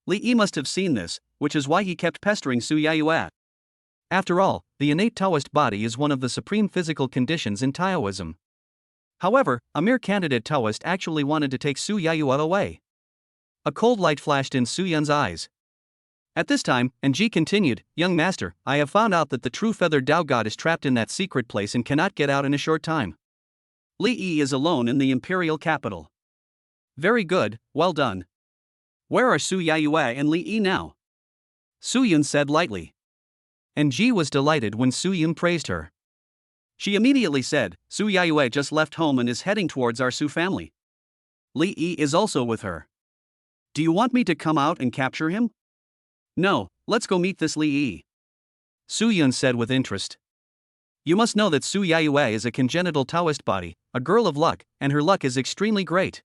Li Yi must have seen this, which is why he kept pestering Su Yayue. After all, the innate Taoist body is one of the supreme physical conditions in Taoism. However, a mere candidate Taoist actually wanted to take Su Yayue away. A cold light flashed in Suyun's eyes. At this time, Ji continued, Young master, I have found out that the true feathered Tao god is trapped in that secret place and cannot get out in a short time. Li Yi is alone in the imperial capital. Very good, well done. Where are Su Yayue and Li Yi now? Suyun said lightly. Ji was delighted when Suyun praised her. She immediately said, Su Yayue just left home and is heading towards our Su family. Li Yi is also with her. Do you want me to come out and capture him? No, let's go meet this Li Yi. Suyun said with interest. You must know that Su Yayue is a congenital Taoist body, a girl of luck, and her luck is extremely great.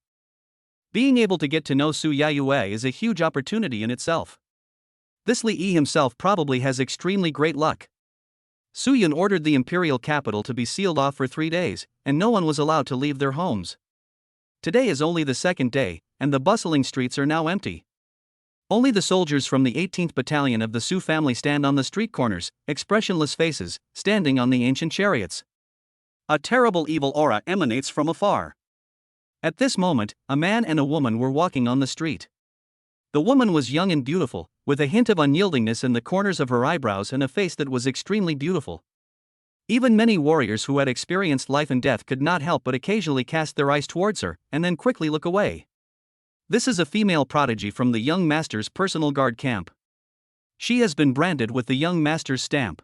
Being able to get to know Su Yayue is a huge opportunity in itself. This Li Yi himself probably has extremely great luck. Suyun ordered the imperial capital to be sealed off for 3 days, and no one was allowed to leave their homes. Today is only the 2nd day, and the bustling streets are now empty. Only the soldiers from the 18th Battalion of the Su family stand on the street corners, expressionless faces, standing on the ancient chariots. A terrible evil aura emanates from afar. At this moment, a man and a woman were walking on the street. The woman was young and beautiful, with a hint of unyieldingness in the corners of her eyebrows and a face that was extremely beautiful. Even many warriors who had experienced life and death could not help but occasionally cast their eyes towards her, and then quickly look away. This is a female prodigy from the young master's personal guard camp. She has been branded with the young master's stamp.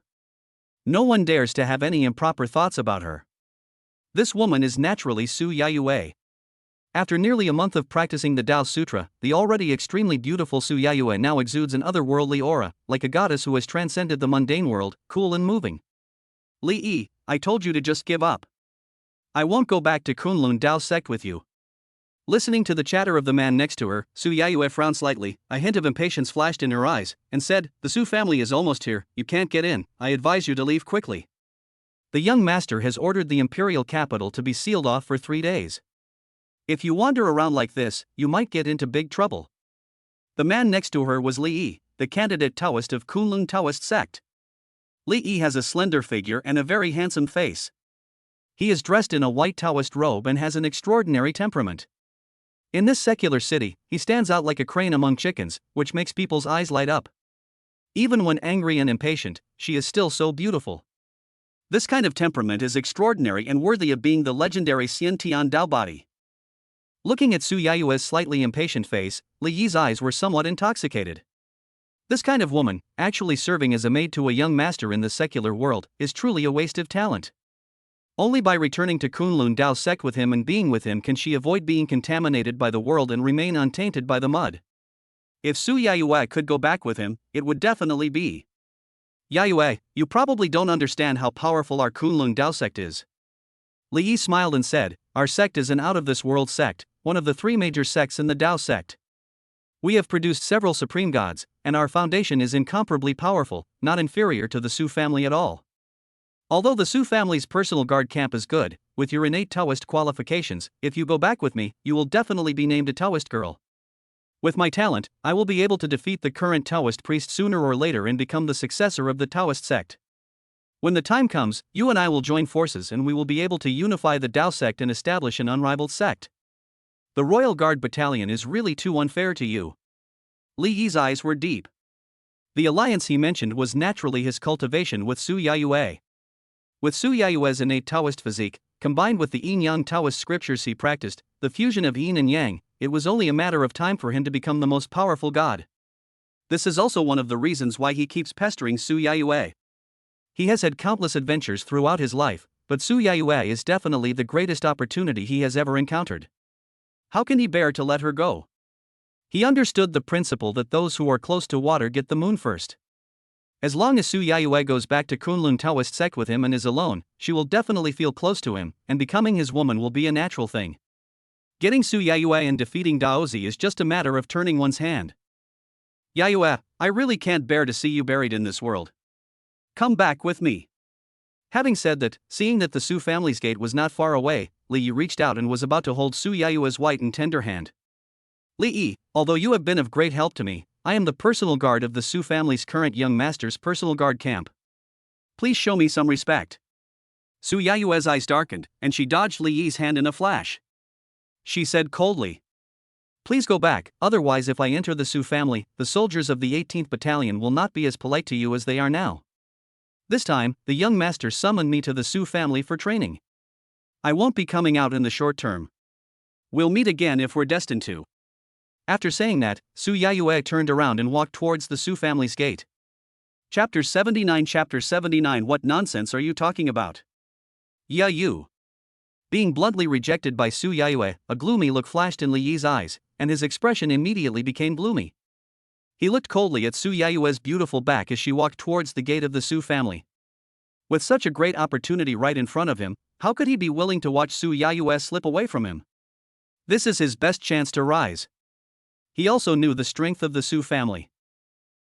No one dares to have any improper thoughts about her. This woman is naturally Su Yayue. After nearly a month of practicing the Tao Sutra, the already extremely beautiful Su Yayue now exudes an otherworldly aura, like a goddess who has transcended the mundane world, cool and moving. Li Yi, I told you to just give up. I won't go back to Kunlun Dao sect with you. Listening to the chatter of the man next to her, Su Yayue frowned slightly, a hint of impatience flashed in her eyes, and said, The Su family is almost here, you can't get in, I advise you to leave quickly. The young master has ordered the imperial capital to be sealed off for 3 days. If you wander around like this, you might get into big trouble. The man next to her was Li Yi, the candidate Taoist of Kunlun Taoist sect. Li Yi has a slender figure and a very handsome face. He is dressed in a white Taoist robe and has an extraordinary temperament. In this secular city, he stands out like a crane among chickens, which makes people's eyes light up. Even when angry and impatient, she is still so beautiful. This kind of temperament is extraordinary and worthy of being the legendary Xian Tian Dao body. Looking at Su Yaiyue's slightly impatient face, Li Yi's eyes were somewhat intoxicated. This kind of woman, actually serving as a maid to a young master in the secular world, is truly a waste of talent. Only by returning to Kunlun Dao sect with him and being with him can she avoid being contaminated by the world and remain untainted by the mud. If Su Yaiyue could go back with him, it would definitely be. Yaiyue, you probably don't understand how powerful our Kunlun Dao sect is. Li Yi smiled and said, our sect is an out-of-this-world sect, one of the 3 major sects in the Dao sect. We have produced several supreme gods, and our foundation is incomparably powerful, not inferior to the Su family at all. Although the Su family's personal guard camp is good, with your innate Taoist qualifications, if you go back with me, you will definitely be named a Taoist girl. With my talent, I will be able to defeat the current Taoist priest sooner or later and become the successor of the Taoist sect. When the time comes, you and I will join forces and we will be able to unify the Dao sect and establish an unrivaled sect. The Royal Guard Battalion is really too unfair to you. Li Yi's eyes were deep. The alliance he mentioned was naturally his cultivation with Su Yaiyue. With Su Yaiyue's innate Taoist physique, combined with the yin-yang Taoist scriptures he practiced, the fusion of yin and yang, it was only a matter of time for him to become the most powerful god. This is also one of the reasons why he keeps pestering Su Yaiyue. He has had countless adventures throughout his life, but Su Yaiyue is definitely the greatest opportunity he has ever encountered. How can he bear to let her go? He understood the principle that those who are close to water get the moon first. As long as Su Yaiyue goes back to Kunlun Taoist sect with him and is alone, she will definitely feel close to him, and becoming his woman will be a natural thing. Getting Su Yaiyue and defeating Daozi is just a matter of turning one's hand. Yaiyue, I really can't bear to see you buried in this world. Come back with me. Having said that, seeing that the Su family's gate was not far away, Li Yi reached out and was about to hold Su Yaiyue's white and tender hand. Li Yi, although you have been of great help to me, I am the personal guard of the Su family's current young master's personal guard camp. Please show me some respect. Su Yaiyue's eyes darkened, and she dodged Li Yi's hand in a flash. She said coldly, please go back, otherwise if I enter the Su family, the soldiers of the 18th Battalion will not be as polite to you as they are now. This time, the young master summoned me to the Su family for training. I won't be coming out in the short term. We'll meet again if we're destined to. After saying that, Su Yaiyue turned around and walked towards the Su family's gate. Chapter 79 What nonsense are you talking about? You. Being bluntly rejected by Su Yaiyue, a gloomy look flashed in Li Yi's eyes, and his expression immediately became gloomy. He looked coldly at Su Yaiyue's beautiful back as she walked towards the gate of the Su family. With such a great opportunity right in front of him, how could he be willing to watch Su Yaiyue slip away from him? This is his best chance to rise. He also knew the strength of the Su family.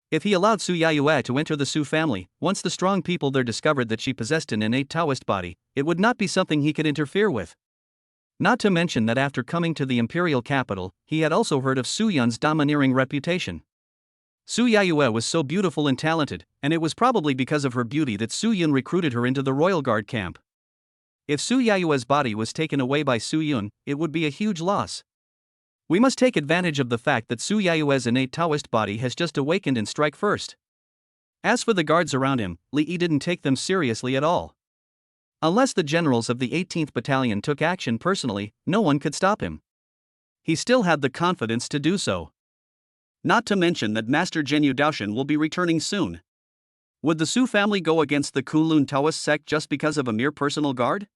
If he allowed Su Yaiyue to enter the Su family, once the strong people there discovered that she possessed an innate Taoist body, it would not be something he could interfere with. Not to mention that after coming to the imperial capital, he had also heard of Su Yun's domineering reputation. Su Yaiyue was so beautiful and talented, and it was probably because of her beauty that Su Yun recruited her into the royal guard camp. If Su Yaiyue's body was taken away by Su Yun, it would be a huge loss. We must take advantage of the fact that Su Yaiyue's innate Taoist body has just awakened and strike first. As for the guards around him, Li Yi didn't take them seriously at all. Unless the generals of the 18th Battalion took action personally, no one could stop him. He still had the confidence to do so. Not to mention that Master Zhenyu Daoshan will be returning soon. Would the Su family go against the Kunlun Taoist sect just because of a mere personal guard?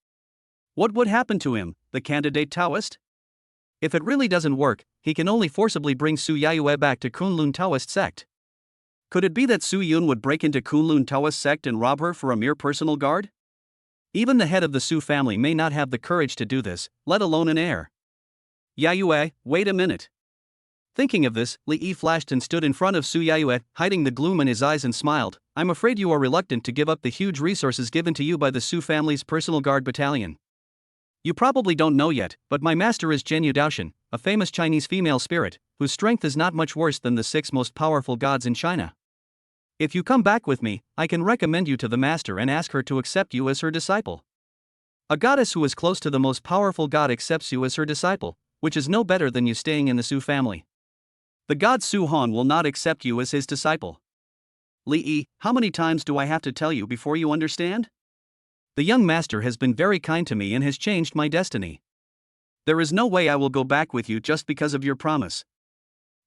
What would happen to him, the candidate Taoist? If it really doesn't work, he can only forcibly bring Su Yaiyue back to Kunlun Taoist sect. Could it be that Su Yun would break into Kunlun Taoist sect and rob her for a mere personal guard? Even the head of the Su family may not have the courage to do this, let alone an heir. Yaiyue, wait a minute. Thinking of this, Li Yi flashed and stood in front of Su Yaiyue, hiding the gloom in his eyes and smiled. I'm afraid you are reluctant to give up the huge resources given to you by the Su family's personal guard battalion. You probably don't know yet, but my master is Zhenyu Daoshan, a famous Chinese female spirit, whose strength is not much worse than the 6 most powerful gods in China. If you come back with me, I can recommend you to the master and ask her to accept you as her disciple. A goddess who is close to the most powerful god accepts you as her disciple, which is no better than you staying in the Su family. The god Su Han will not accept you as his disciple. Li Yi, how many times do I have to tell you before you understand? The young master has been very kind to me and has changed my destiny. There is no way I will go back with you just because of your promise.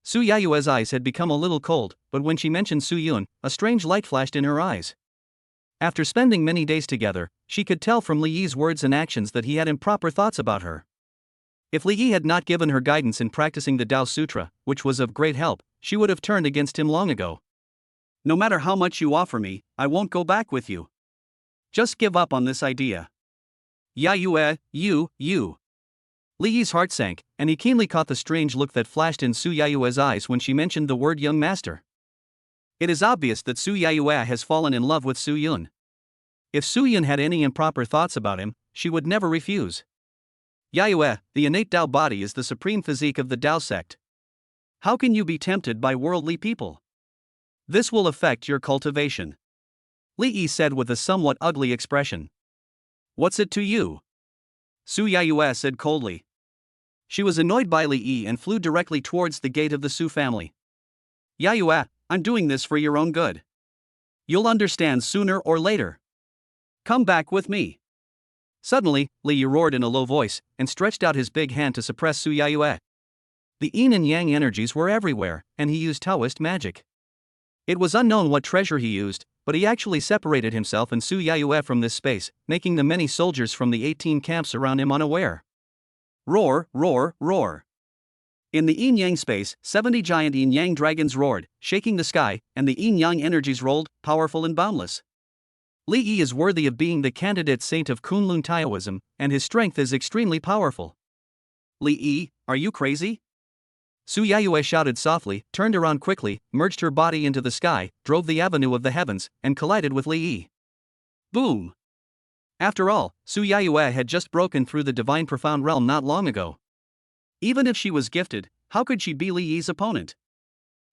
Su Yayue's eyes had become a little cold, but when she mentioned Su Yun, a strange light flashed in her eyes. After spending many days together, she could tell from Li Yi's words and actions that he had improper thoughts about her. If Li Yi had not given her guidance in practicing the Tao Sutra, which was of great help, she would have turned against him long ago. No matter how much you offer me, I won't go back with you. Just give up on this idea. Yayue, you. Li Yi's heart sank, and he keenly caught the strange look that flashed in Su Yayue's eyes when she mentioned the word young master. It is obvious that Su Yayue has fallen in love with Su Yun. If Su Yun had any improper thoughts about him, she would never refuse. Yayue, the innate Tao body is the supreme physique of the Tao sect. How can you be tempted by worldly people? This will affect your cultivation. Li Yi said with a somewhat ugly expression. What's it to you? Su Yayue said coldly. She was annoyed by Li Yi and flew directly towards the gate of the Su family. Yayue, I'm doing this for your own good. You'll understand sooner or later. Come back with me. Suddenly, Li Yi roared in a low voice, and stretched out his big hand to suppress Su Yayue. The yin and yang energies were everywhere, and he used Taoist magic. It was unknown what treasure he used, but he actually separated himself and Su Yayue from this space, making the many soldiers from the 18 camps around him unaware. Roar, roar, roar. In the yin-yang space, 70 giant yin-yang dragons roared, shaking the sky, and the yin-yang energies rolled, powerful and boundless. Li Yi is worthy of being the candidate saint of Kunlun Taoism, and his strength is extremely powerful. Li Yi, are you crazy? Su Yayue shouted softly, turned around quickly, merged her body into the sky, drove the avenue of the heavens, and collided with Li Yi. Boom! After all, Su Yayue had just broken through the divine profound realm not long ago. Even if she was gifted, how could she be Li Yi's opponent?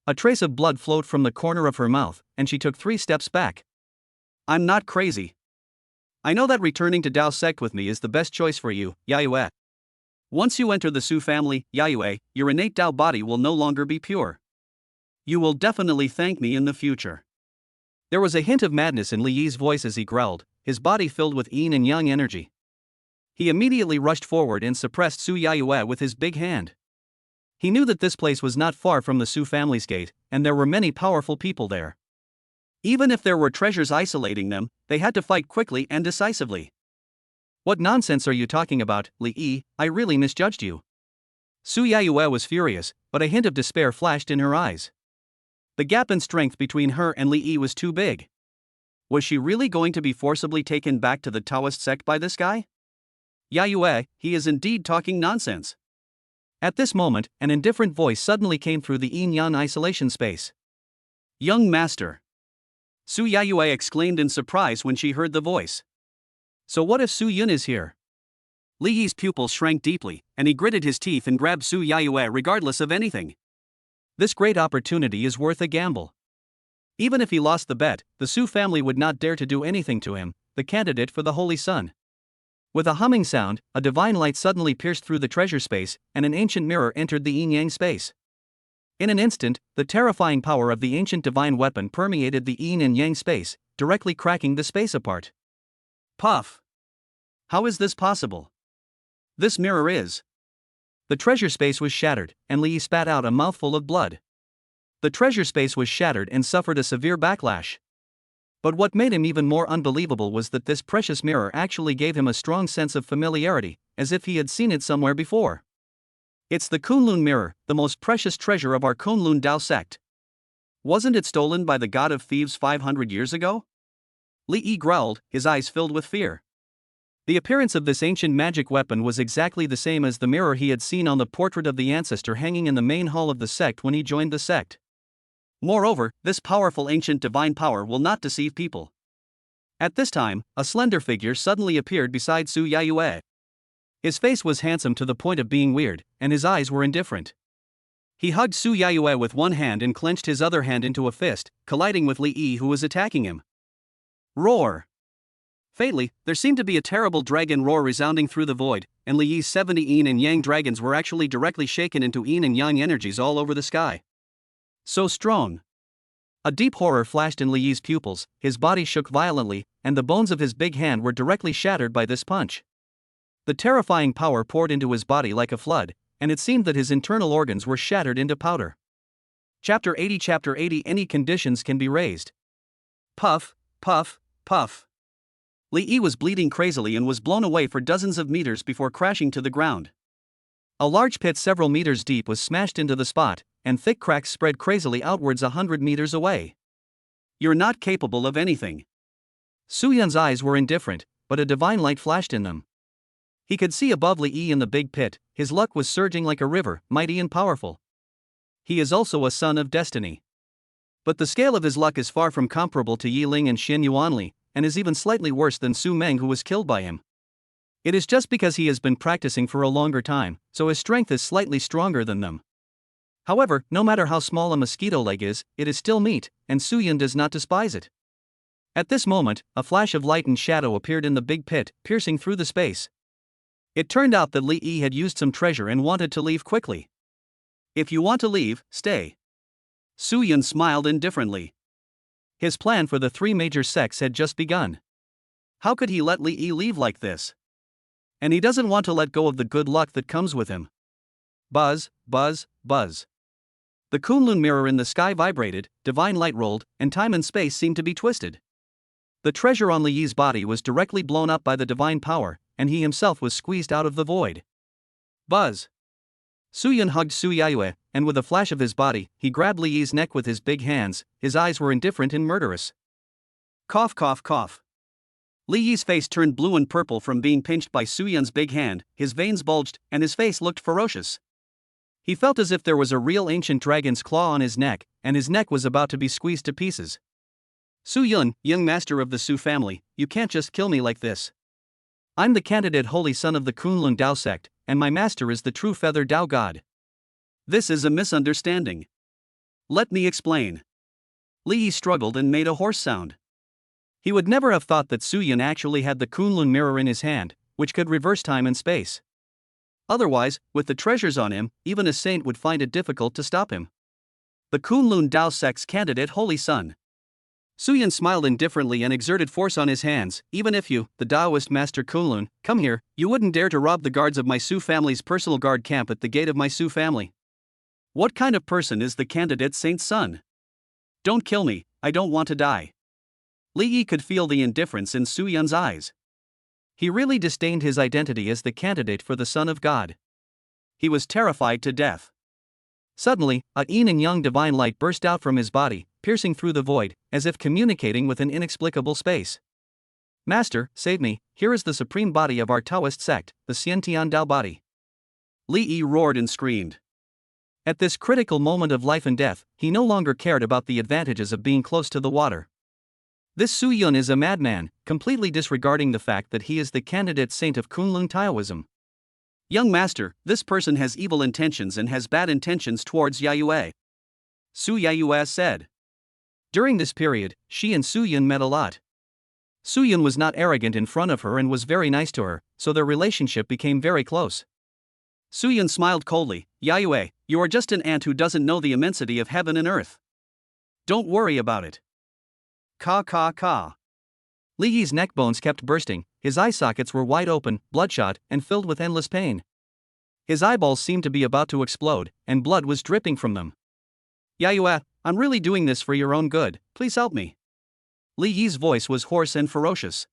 A trace of blood flowed from the corner of her mouth, and she took 3 steps back. I'm not crazy. I know that returning to Tao sect with me is the best choice for you, Yayue. Once you enter the Su family, Yayue, your innate Tao body will no longer be pure. You will definitely thank me in the future. There was a hint of madness in Li Yi's voice as he growled, his body filled with yin and yang energy. He immediately rushed forward and suppressed Su Yayue with his big hand. He knew that this place was not far from the Su family's gate, and there were many powerful people there. Even if there were treasures isolating them, they had to fight quickly and decisively. What nonsense are you talking about, Li Yi? I really misjudged you. Su Yayue was furious, but a hint of despair flashed in her eyes. The gap in strength between her and Li Yi was too big. Was she really going to be forcibly taken back to the Taoist sect by this guy? Yayue, he is indeed talking nonsense. At this moment, an indifferent voice suddenly came through the yin-yang isolation space. Young master. Su Yayue exclaimed in surprise when she heard the voice. So what if Su Yun is here? Li Yi's pupils shrank deeply, and he gritted his teeth and grabbed Su Yayue regardless of anything. This great opportunity is worth a gamble. Even if he lost the bet, the Su family would not dare to do anything to him, the candidate for the Holy Sun. With a humming sound, a divine light suddenly pierced through the treasure space, and an ancient mirror entered the yin-yang space. In an instant, the terrifying power of the ancient divine weapon permeated the yin and yang space, directly cracking the space apart. Puff! How is this possible? This mirror is. The treasure space was shattered, and Li Yi spat out a mouthful of blood. The treasure space was shattered and suffered a severe backlash. But what made him even more unbelievable was that this precious mirror actually gave him a strong sense of familiarity, as if he had seen it somewhere before. It's the Kunlun mirror, the most precious treasure of our Kunlun Tao sect. Wasn't it stolen by the god of thieves 500 years ago? Li Yi growled, his eyes filled with fear. The appearance of this ancient magic weapon was exactly the same as the mirror he had seen on the portrait of the ancestor hanging in the main hall of the sect when he joined the sect. Moreover, this powerful ancient divine power will not deceive people. At this time, a slender figure suddenly appeared beside Su Yayue. His face was handsome to the point of being weird, and his eyes were indifferent. He hugged Su Yayue with one hand and clenched his other hand into a fist, colliding with Li Yi who was attacking him. Roar! Fatally, there seemed to be a terrible dragon roar resounding through the void, and Li Yi's 70 yin and yang dragons were actually directly shaken into yin and yang energies all over the sky. So strong. A deep horror flashed in Li Yi's pupils, his body shook violently, and the bones of his big hand were directly shattered by this punch. The terrifying power poured into his body like a flood, and it seemed that his internal organs were shattered into powder. Chapter 80 Any conditions can be raised. Puff, puff, puff. Li Yi was bleeding crazily and was blown away for dozens of meters before crashing to the ground. A large pit several meters deep was smashed into the spot, and thick cracks spread crazily outwards 100 meters away. You're not capable of anything. Su Yun's eyes were indifferent, but a divine light flashed in them. He could see above Li Yi in the big pit. His luck was surging like a river, mighty and powerful. He is also a son of destiny. But the scale of his luck is far from comparable to Yi Ling and Xin Yuanli, and is even slightly worse than Su Meng, who was killed by him. It is just because he has been practicing for a longer time, so his strength is slightly stronger than them. However, no matter how small a mosquito leg is, it is still meat, and Su Yun does not despise it. At this moment, a flash of light and shadow appeared in the big pit, piercing through the space. It turned out that Li Yi had used some treasure and wanted to leave quickly. If you want to leave, stay. Su Yun smiled indifferently. His plan for the three major sects had just begun. How could he let Li Yi leave like this? And he doesn't want to let go of the good luck that comes with him. Buzz, buzz, buzz. The Kunlun mirror in the sky vibrated, divine light rolled, and time and space seemed to be twisted. The treasure on Li Yi's body was directly blown up by the divine power, and he himself was squeezed out of the void. Buzz. Su Yun hugged Su Yayue, and with a flash of his body, he grabbed Li Yi's neck with his big hands. His eyes were indifferent and murderous. Cough, cough, cough. Li Yi's face turned blue and purple from being pinched by Su Yun's big hand, his veins bulged, and his face looked ferocious. He felt as if there was a real ancient dragon's claw on his neck, and his neck was about to be squeezed to pieces. Su Yun, young master of the Su family, you can't just kill me like this. I'm the candidate holy son of the Kunlun Dao sect, and my master is the true feather Dao god. This is a misunderstanding. Let me explain. Li Yi struggled and made a hoarse sound. He would never have thought that Su Yun actually had the Kunlun mirror in his hand, which could reverse time and space. Otherwise, with the treasures on him, even a saint would find it difficult to stop him. The Kunlun Dao sect's candidate holy son. Su Yun smiled indifferently and exerted force on his hands. Even if you, the Daoist master Kunlun, come here, you wouldn't dare to rob the guards of my Su family's personal guard camp at the gate of my Su family. What kind of person is the candidate saint's son? Don't kill me, I don't want to die. Li Yi could feel the indifference in Su Yun's eyes. He really disdained his identity as the candidate for the Son of God. He was terrified to death. Suddenly, a yin and yang divine light burst out from his body, piercing through the void, as if communicating with an inexplicable space. Master, save me, here is the supreme body of our Taoist sect, the Xiantian Dao body. Li Yi roared and screamed. At this critical moment of life and death, he no longer cared about the advantages of being close to the water. This Su Yun is a madman, completely disregarding the fact that he is the candidate saint of Kunlun Taoism. Young master, this person has evil intentions and has bad intentions towards Yayue. Su Yayue said. During this period, she and Su Yun met a lot. Su Yun was not arrogant in front of her and was very nice to her, so their relationship became very close. Su Yun smiled coldly. Yayue, you are just an ant who doesn't know the immensity of heaven and earth. Don't worry about it. Ka ka ka. Li Yi's neck bones kept bursting, his eye sockets were wide open, bloodshot, and filled with endless pain. His eyeballs seemed to be about to explode, and blood was dripping from them. Yayue, I'm really doing this for your own good, please help me. Li Yi's voice was hoarse and ferocious.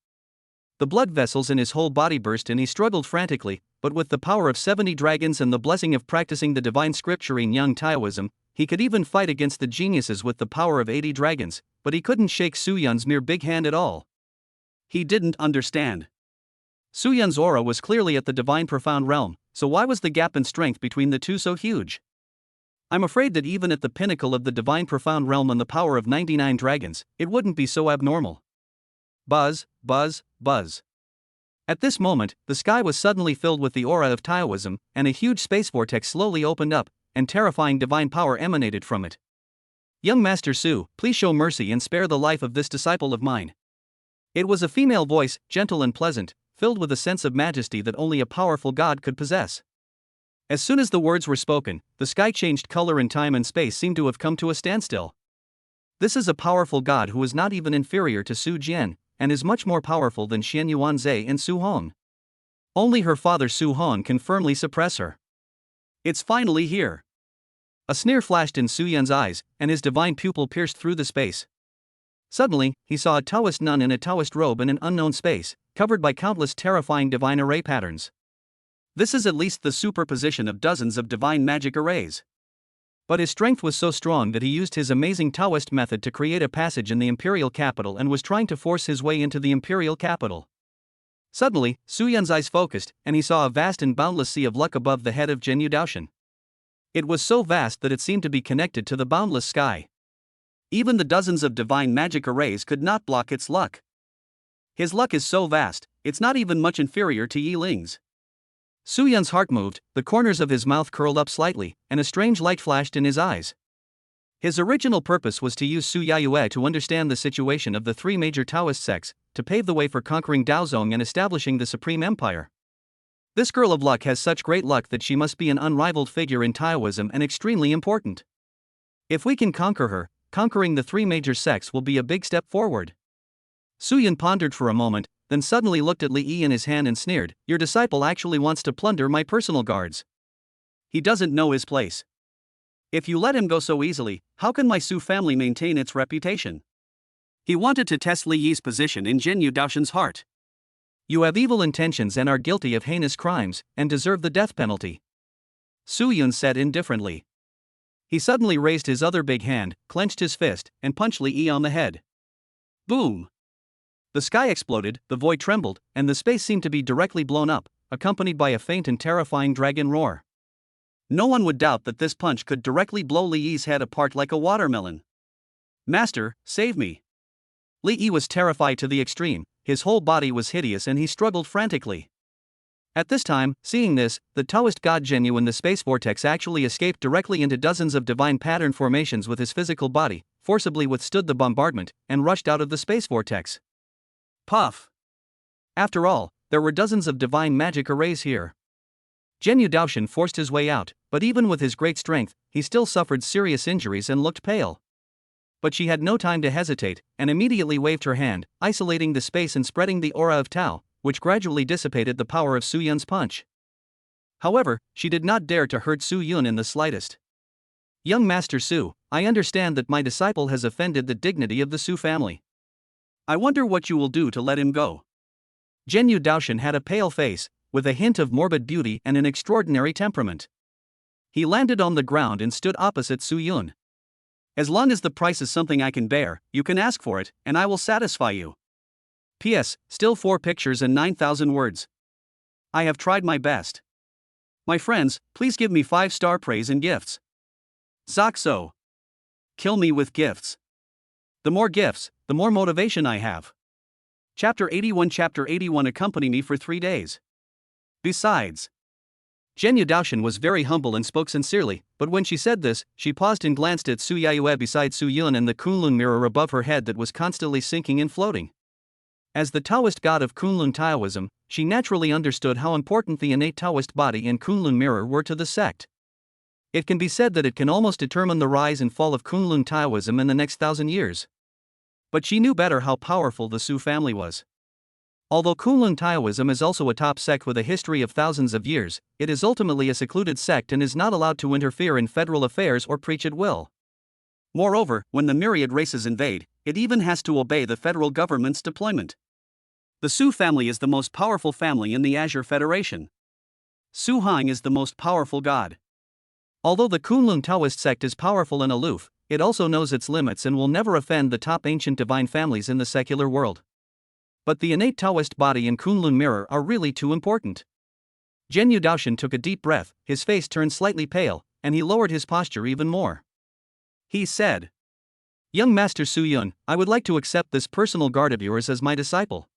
The blood vessels in his whole body burst and he struggled frantically, but with the power of 70 dragons and the blessing of practicing the divine scripture in Yang Taoism, he could even fight against the geniuses with the power of 80 dragons, but he couldn't shake Su Yun's mere big hand at all. He didn't understand. Su Yun's aura was clearly at the divine profound realm, so why was the gap in strength between the two so huge? I'm afraid that even at the pinnacle of the divine profound realm and the power of 99 dragons, it wouldn't be so abnormal. Buzz, buzz, buzz. At this moment, the sky was suddenly filled with the aura of Taoism, and a huge space vortex slowly opened up, and terrifying divine power emanated from it. Young Master Su, please show mercy and spare the life of this disciple of mine. It was a female voice, gentle and pleasant, filled with a sense of majesty that only a powerful god could possess. As soon as the words were spoken, the sky changed color and time and space seemed to have come to a standstill. This is a powerful god who is not even inferior to Su Jian, and is much more powerful than Xian Yuanzhe and Su Hong. Only her father Su Hong can firmly suppress her. It's finally here. A sneer flashed in Su Yan's eyes, and his divine pupil pierced through the space. Suddenly, he saw a Taoist nun in a Taoist robe in an unknown space, covered by countless terrifying divine array patterns. This is at least the superposition of dozens of divine magic arrays. But his strength was so strong that he used his amazing Taoist method to create a passage in the imperial capital and was trying to force his way into the imperial capital. Suddenly, Su Yan's eyes focused, and he saw a vast and boundless sea of luck above the head of Zhenyu Daoshan. It was so vast that it seemed to be connected to the boundless sky. Even the dozens of divine magic arrays could not block its luck. His luck is so vast, it's not even much inferior to Yi Ling's. Su Yan's heart moved, the corners of his mouth curled up slightly, and a strange light flashed in his eyes. His original purpose was to use Su Yayue to understand the situation of the three major Taoist sects, to pave the way for conquering Daozong and establishing the Supreme Empire. This girl of luck has such great luck that she must be an unrivaled figure in Taoism and extremely important. If we can conquer her, conquering the three major sects will be a big step forward. Su Yan pondered for a moment, then suddenly looked at Li Yi in his hand and sneered, "Your disciple actually wants to plunder my personal guards. He doesn't know his place. If you let him go so easily, how can my Su family maintain its reputation?" He wanted to test Li Yi's position in Zhenyu Daoshan's heart. "You have evil intentions and are guilty of heinous crimes, and deserve the death penalty," Su Yun said indifferently. He suddenly raised his other big hand, clenched his fist, and punched Li Yi on the head. Boom! The sky exploded, the void trembled, and the space seemed to be directly blown up, accompanied by a faint and terrifying dragon roar. No one would doubt that this punch could directly blow Li Yi's head apart like a watermelon. "Master, save me!" Li Yi was terrified to the extreme, his whole body was hideous and he struggled frantically. At this time, seeing this, the Taoist god Zhenyu in the space vortex actually escaped directly into dozens of divine pattern formations with his physical body, forcibly withstood the bombardment, and rushed out of the space vortex. Puff! After all, there were dozens of divine magic arrays here. Zhenyu Daoshan forced his way out, but even with his great strength, he still suffered serious injuries and looked pale. But she had no time to hesitate, and immediately waved her hand, isolating the space and spreading the aura of Tao, which gradually dissipated the power of Su Yun's punch. However, she did not dare to hurt Su Yun in the slightest. "Young Master Su, I understand that my disciple has offended the dignity of the Su family. I wonder what you will do to let him go." Zhenyu Daoshan had a pale face, with a hint of morbid beauty and an extraordinary temperament. He landed on the ground and stood opposite Su Yun. "As long as the price is something I can bear, you can ask for it, and I will satisfy you. P.S. Still 4 pictures and 9,000 words. I have tried my best. My friends, please give me 5-star praise and gifts. Zoxo. Kill me with gifts. The more gifts, the more motivation I have. Chapter 81 Accompany me for 3 days. Besides." Zhenyu Daoshan was very humble and spoke sincerely, but when she said this, she paused and glanced at Su Yayue beside Su Yun and the Kunlun mirror above her head that was constantly sinking and floating. As the Taoist god of Kunlun Taoism, she naturally understood how important the innate Taoist body and Kunlun mirror were to the sect. It can be said that it can almost determine the rise and fall of Kunlun Taoism in the next 1,000 years. But she knew better how powerful the Su family was. Although Kunlun Taoism is also a top sect with a history of thousands of years, it is ultimately a secluded sect and is not allowed to interfere in federal affairs or preach at will. Moreover, when the myriad races invade, it even has to obey the federal government's deployment. The Su family is the most powerful family in the Azure Federation. Su Hang is the most powerful god. Although the Kunlun Taoist sect is powerful and aloof, it also knows its limits and will never offend the top ancient divine families in the secular world. But the innate Taoist body and Kunlun mirror are really too important. Zhenyu Daoshan took a deep breath, his face turned slightly pale, and he lowered his posture even more. He said, "Young Master Su Yun, I would like to accept this personal guard of yours as my disciple.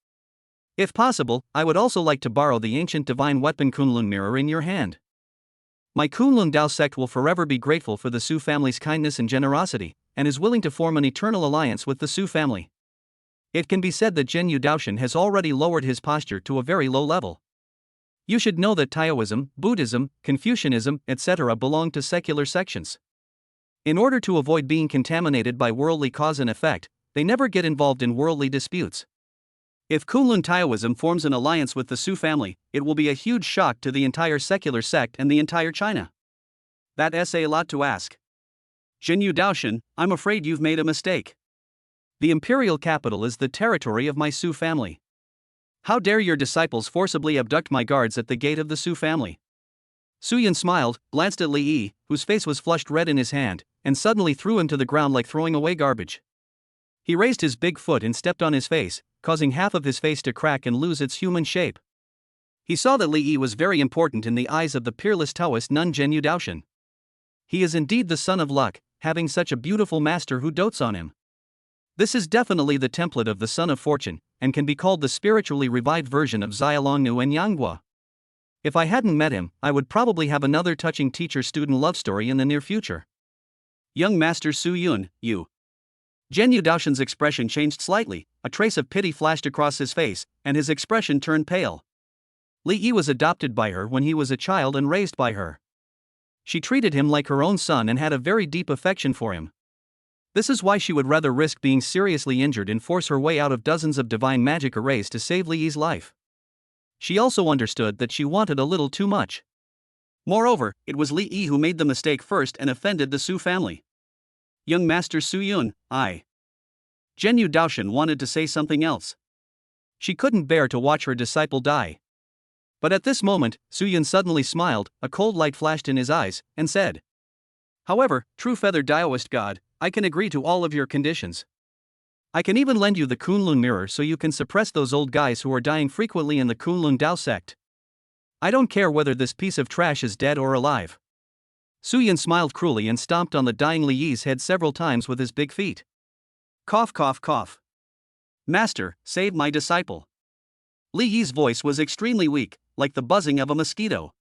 If possible, I would also like to borrow the ancient divine weapon Kunlun mirror in your hand. My Kunlun Dao sect will forever be grateful for the Su family's kindness and generosity, and is willing to form an eternal alliance with the Su family." It can be said that Zhenyu Daoshan has already lowered his posture to a very low level. You should know that Taoism, Buddhism, Confucianism, etc. belong to secular sections. In order to avoid being contaminated by worldly cause and effect, they never get involved in worldly disputes. If Kunlun Taoism forms an alliance with the Su family, it will be a huge shock to the entire secular sect and the entire China. That's a lot to ask. Zhenyu Daoshan, I'm afraid you've made a mistake. The imperial capital is the territory of my Su family. How dare your disciples forcibly abduct my guards at the gate of the Su family? Su Yun smiled, glanced at Li Yi, whose face was flushed red in his hand, and suddenly threw him to the ground like throwing away garbage. He raised his big foot and stepped on his face, causing half of his face to crack and lose its human shape. He saw that Li Yi was very important in the eyes of the peerless Taoist nun Zhenyu Daoshan. He is indeed the son of luck, having such a beautiful master who dotes on him. This is definitely the template of the son of fortune, and can be called the spiritually revived version of Xiaolongnu and Yanghua. If I hadn't met him, I would probably have another touching teacher-student love story in the near future. Young Master Su Yun, you. Zhenyu Daoshan's expression changed slightly, a trace of pity flashed across his face, and his expression turned pale. Li Yi was adopted by her when he was a child and raised by her. She treated him like her own son and had a very deep affection for him. This is why she would rather risk being seriously injured and force her way out of dozens of divine magic arrays to save Li Yi's life. She also understood that she wanted a little too much. Moreover, it was Li Yi who made the mistake first and offended the Su family. Young Master Su Yun, Zhenyu Daoshan wanted to say something else. She couldn't bear to watch her disciple die. But at this moment, Su Yun suddenly smiled, a cold light flashed in his eyes, and said, "However, true feathered Taoist god, I can agree to all of your conditions. I can even lend you the Kunlun mirror so you can suppress those old guys who are dying frequently in the Kunlun Dao sect. I don't care whether this piece of trash is dead or alive." Su Yun smiled cruelly and stomped on the dying Li Yi's head several times with his big feet. Cough, cough, cough. Master, save my disciple. Li Yi's voice was extremely weak, like the buzzing of a mosquito.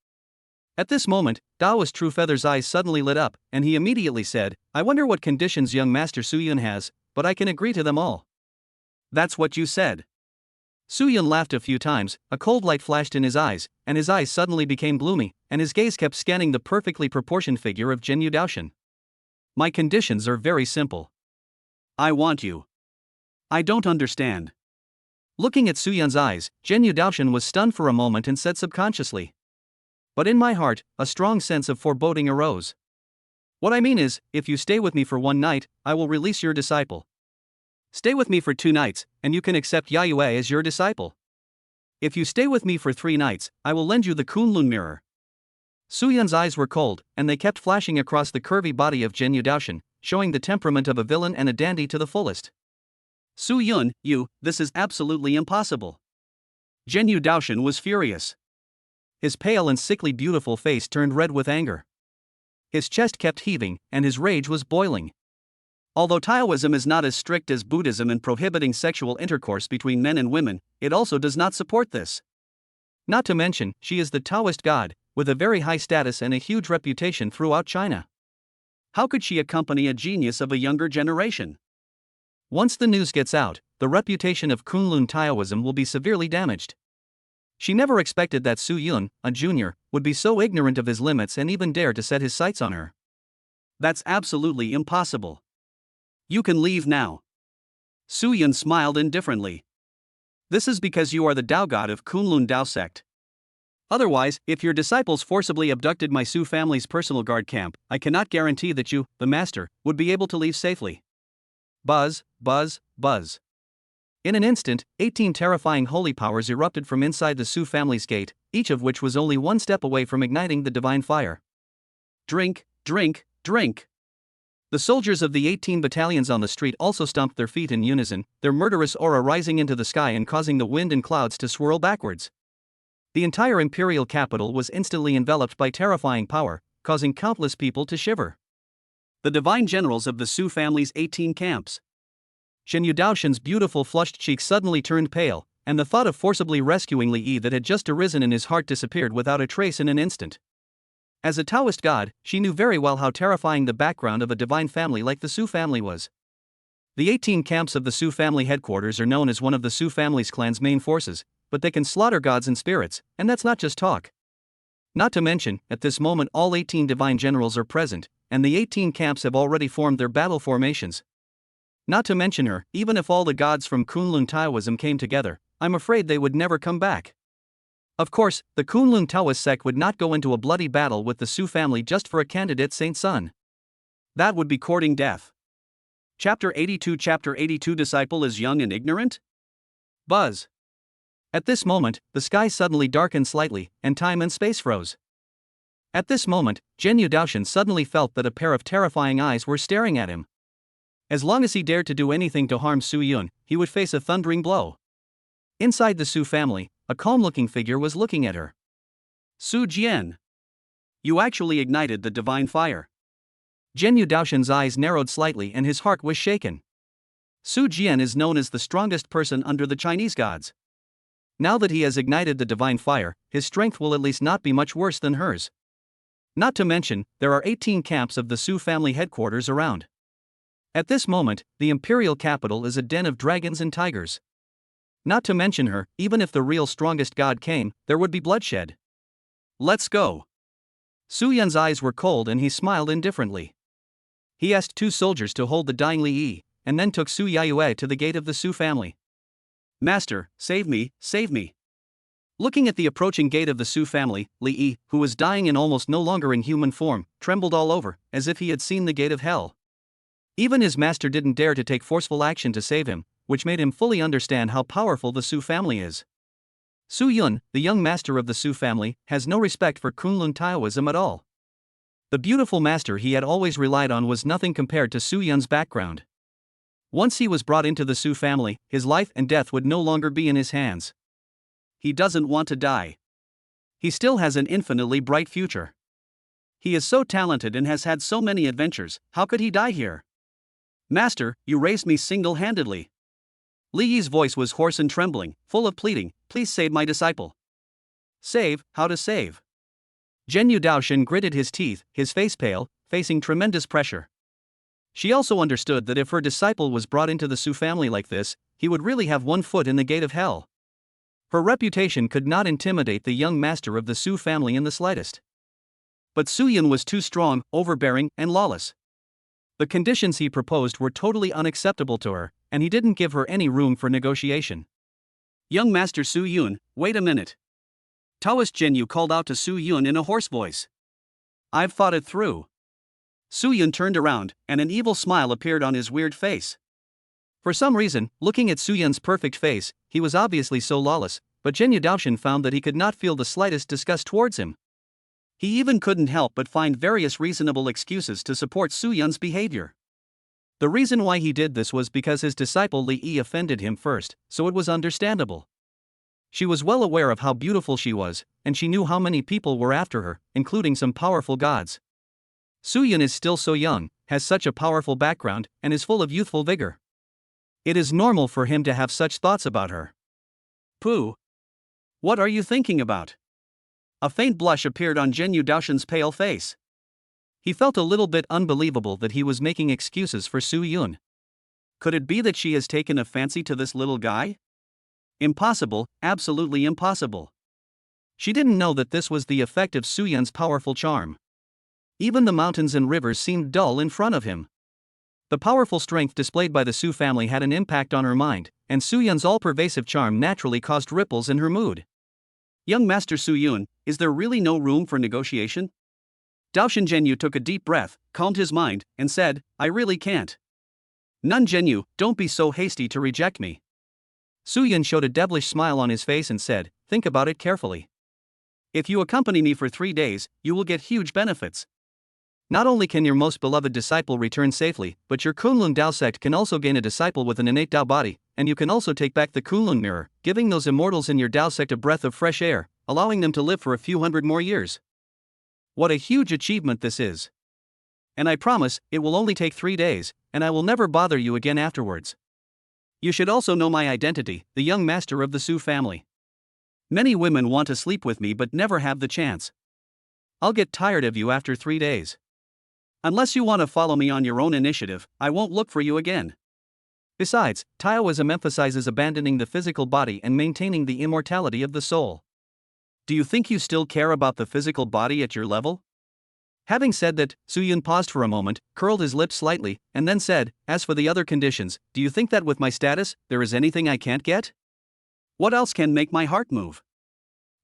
At this moment, Daoist True Feather's eyes suddenly lit up, and he immediately said, "I wonder what conditions young Master Su Yun has, but I can agree to them all." "That's what you said." Su Yun laughed a few times, a cold light flashed in his eyes, and his eyes suddenly became gloomy, and his gaze kept scanning the perfectly proportioned figure of Zhenyu Daoshan. "My conditions are very simple. I want you." "I don't understand." Looking at Su Yun's eyes, Zhenyu Daoshan was stunned for a moment and said subconsciously, "But in my heart, a strong sense of foreboding arose. What I mean is, if you stay with me for one night, I will release your disciple. Stay with me for 2 nights, and you can accept Yayue as your disciple. If you stay with me for 3 nights, I will lend you the Kunlun mirror." Su Yun's eyes were cold, and they kept flashing across the curvy body of Zhenyu Daoshan, showing the temperament of a villain and a dandy to the fullest. "Su Yun, this is absolutely impossible." Zhenyu Daoshan was furious. His pale and sickly beautiful face turned red with anger. His chest kept heaving, and his rage was boiling. Although Taoism is not as strict as Buddhism in prohibiting sexual intercourse between men and women, it also does not support this. Not to mention, she is the Taoist god, with a very high status and a huge reputation throughout China. How could she accompany a genius of a younger generation? Once the news gets out, the reputation of Kunlun Taoism will be severely damaged. She never expected that Su Yun, a junior, would be so ignorant of his limits and even dare to set his sights on her. "That's absolutely impossible. You can leave now." Su Yun smiled indifferently. "This is because you are the Dao god of Kunlun Dao sect. Otherwise, if your disciples forcibly abducted my Su family's personal guard camp, I cannot guarantee that you, the master, would be able to leave safely." Buzz, buzz, buzz. In an instant, 18 terrifying holy powers erupted from inside the Su family's gate, each of which was only one step away from igniting the divine fire. Drink, drink, drink. The soldiers of the 18 battalions on the street also stomped their feet in unison, their murderous aura rising into the sky and causing the wind and clouds to swirl backwards. The entire imperial capital was instantly enveloped by terrifying power, causing countless people to shiver. The divine generals of the Su family's 18 camps. Zhenyu Daoshan's beautiful flushed cheeks suddenly turned pale, and the thought of forcibly rescuing Li Yi that had just arisen in his heart disappeared without a trace in an instant. As a Taoist god, she knew very well how terrifying the background of a divine family like the Su family was. The 18 camps of the Su family headquarters are known as one of the Su family's clan's main forces, but they can slaughter gods and spirits, and that's not just talk. Not to mention, at this moment all 18 divine generals are present, and the 18 camps have already formed their battle formations. Not to mention her, even if all the gods from Kunlun Taoism came together, I'm afraid they would never come back. Of course, the Kunlun Taoist sect would not go into a bloody battle with the Su family just for a candidate saint's son. That would be courting death. Chapter 82 Disciple is young and ignorant? Buzz. At this moment, the sky suddenly darkened slightly, and time and space froze. At this moment, Zhenyu Daoshan suddenly felt that a pair of terrifying eyes were staring at him. As long as he dared to do anything to harm Su Yun, he would face a thundering blow. Inside the Su family, a calm-looking figure was looking at her. Su Jian. You actually ignited the divine fire. Zhenyu Daoshan's eyes narrowed slightly and his heart was shaken. Su Jian is known as the strongest person under the Chinese gods. Now that he has ignited the divine fire, his strength will at least not be much worse than hers. Not to mention, there are 18 camps of the Su family headquarters around. At this moment, the imperial capital is a den of dragons and tigers. Not to mention her, even if the real strongest god came, there would be bloodshed. Let's go. Su Yun's eyes were cold and he smiled indifferently. He asked 2 soldiers to hold the dying Li Yi, and then took Su Yaiyue to the gate of the Su family. Master, save me, save me. Looking at the approaching gate of the Su family, Li Yi, who was dying and almost no longer in human form, trembled all over, as if he had seen the gate of hell. Even his master didn't dare to take forceful action to save him, which made him fully understand how powerful the Su family is. Su Yun, the young master of the Su family, has no respect for Kunlun Taoism at all. The beautiful master he had always relied on was nothing compared to Su Yun's background. Once he was brought into the Su family, his life and death would no longer be in his hands. He doesn't want to die. He still has an infinitely bright future. He is so talented and has had so many adventures, how could he die here? Master, you raised me single-handedly. Li Yi's voice was hoarse and trembling, full of pleading, please save my disciple. Save, how to save? Zhenyu Daoshan gritted his teeth, his face pale, facing tremendous pressure. She also understood that if her disciple was brought into the Su family like this, he would really have one foot in the gate of hell. Her reputation could not intimidate the young master of the Su family in the slightest. But Su Yun was too strong, overbearing, and lawless. The conditions he proposed were totally unacceptable to her, and he didn't give her any room for negotiation. Young Master Su Yun, wait a minute. Taoist Zhenyu called out to Su Yun in a hoarse voice. I've thought it through. Su Yun turned around, and an evil smile appeared on his weird face. For some reason, looking at Su Yun's perfect face, he was obviously so lawless, but Zhenyu Daoshan found that he could not feel the slightest disgust towards him. He even couldn't help but find various reasonable excuses to support Su Yun's behavior. The reason why he did this was because his disciple Li Yi offended him first, so it was understandable. She was well aware of how beautiful she was, and she knew how many people were after her, including some powerful gods. Su Yun is still so young, has such a powerful background, and is full of youthful vigor. It is normal for him to have such thoughts about her. Pooh! What are you thinking about? A faint blush appeared on Zhenyu Daoshan's pale face. He felt a little bit unbelievable that he was making excuses for Su Yun. Could it be that she has taken a fancy to this little guy? Impossible, absolutely impossible. She didn't know that this was the effect of Su Yun's powerful charm. Even the mountains and rivers seemed dull in front of him. The powerful strength displayed by the Su family had an impact on her mind, and Su Yun's all-pervasive charm naturally caused ripples in her mood. Young Master Su Yun, is there really no room for negotiation? Daoshan Zhenyu took a deep breath, calmed his mind, and said, I really can't. None Zhenyu, don't be so hasty to reject me. Su Yun showed a devilish smile on his face and said, think about it carefully. If you accompany me for 3 days, you will get huge benefits. Not only can your most beloved disciple return safely, but your Kunlun Dao sect can also gain a disciple with an innate Dao body, and you can also take back the Kunlun mirror, giving those immortals in your Dao sect a breath of fresh air, allowing them to live for a few hundred more years. What a huge achievement this is. And I promise, it will only take 3 days, and I will never bother you again afterwards. You should also know my identity, the young master of the Su family. Many women want to sleep with me but never have the chance. I'll get tired of you after 3 days. Unless you want to follow me on your own initiative, I won't look for you again. Besides, Taoism emphasizes abandoning the physical body and maintaining the immortality of the soul. Do you think you still care about the physical body at your level? Having said that, Su-yun paused for a moment, curled his lips slightly, and then said, "As for the other conditions, do you think that with my status, there is anything I can't get? What else can make my heart move?"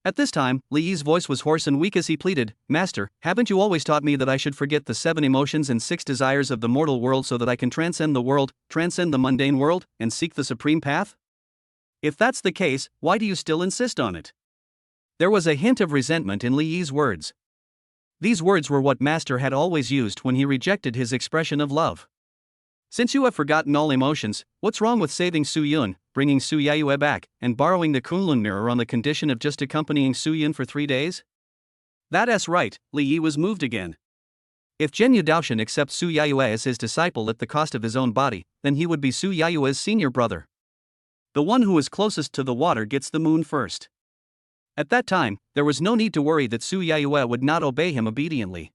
At this time, Li Yi's voice was hoarse and weak as he pleaded, "Master, haven't you always taught me that I should forget the 7 emotions and 6 desires of the mortal world so that I can transcend the world, transcend the mundane world, and seek the supreme path? If that's the case, why do you still insist on it?" There was a hint of resentment in Li Yi's words. These words were what Master had always used when he rejected his expression of love. "Since you have forgotten all emotions, what's wrong with saving Su-yun, bringing Su Yaoyue back, and borrowing the Kunlun mirror on the condition of just accompanying Su-yun for 3 days? That's right." Li Yi was moved again. If Zhenyu Daoshan accepts Su Yaoyue as his disciple at the cost of his own body, then he would be Su Yaoyue's senior brother. The one who is closest to the water gets the moon first. At that time, there was no need to worry that Su Yaoyue would not obey him obediently.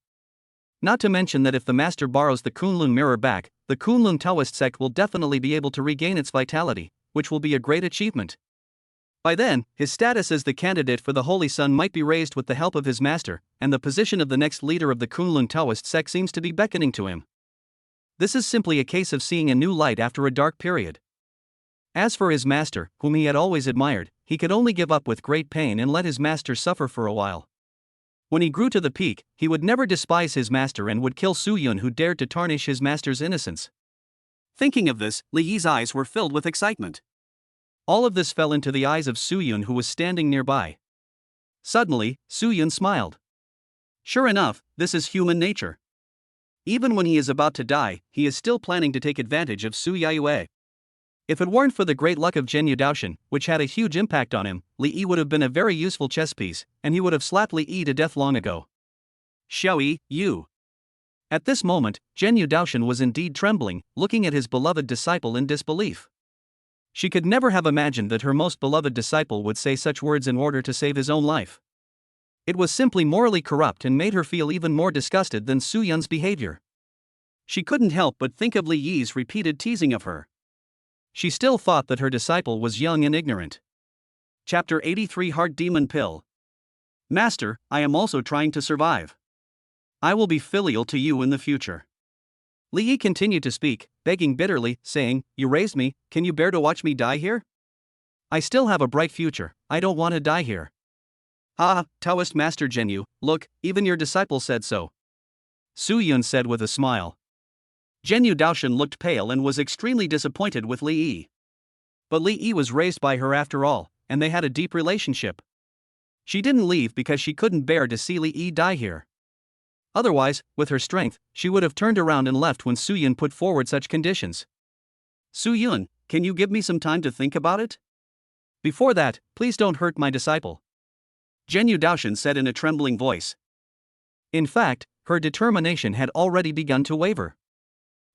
Not to mention that if the master borrows the Kunlun mirror back, the Kunlun Taoist sect will definitely be able to regain its vitality, which will be a great achievement. By then, his status as the candidate for the Holy Sun might be raised with the help of his master, and the position of the next leader of the Kunlun Taoist sect seems to be beckoning to him. This is simply a case of seeing a new light after a dark period. As for his master, whom he had always admired, he could only give up with great pain and let his master suffer for a while. When he grew to the peak, he would never despise his master and would kill Su-yun who dared to tarnish his master's innocence. Thinking of this, Li Yi's eyes were filled with excitement. All of this fell into the eyes of Su-yun who was standing nearby. Suddenly, Su-yun smiled. Sure enough, this is human nature. Even when he is about to die, he is still planning to take advantage of Su Yaoyue. If it weren't for the great luck of Zhenyu Daoshan, which had a huge impact on him, Li Yi would have been a very useful chess piece, and he would have slapped Li Yi to death long ago. "Xiaoyi, you." At this moment, Zhenyu Daoshan was indeed trembling, looking at his beloved disciple in disbelief. She could never have imagined that her most beloved disciple would say such words in order to save his own life. It was simply morally corrupt and made her feel even more disgusted than Su-yun's behavior. She couldn't help but think of Li Yi's repeated teasing of her. She still thought that her disciple was young and ignorant. Chapter 83 Heart Demon Pill. "Master, I am also trying to survive. I will be filial to you in the future." Li Yi continued to speak, begging bitterly, saying, "You raised me, can you bear to watch me die here? I still have a bright future, I don't want to die here." "Ah, Taoist Master Zhenyu, look, even your disciple said so," Su-yun said with a smile. Zhenyu Daoshan looked pale and was extremely disappointed with Li Yi. But Li Yi was raised by her after all, and they had a deep relationship. She didn't leave because she couldn't bear to see Li Yi die here. Otherwise, with her strength, she would have turned around and left when Su-yun put forward such conditions. "Su-yun, can you give me some time to think about it? Before that, please don't hurt my disciple," Zhenyu Daoshan said in a trembling voice. In fact, her determination had already begun to waver.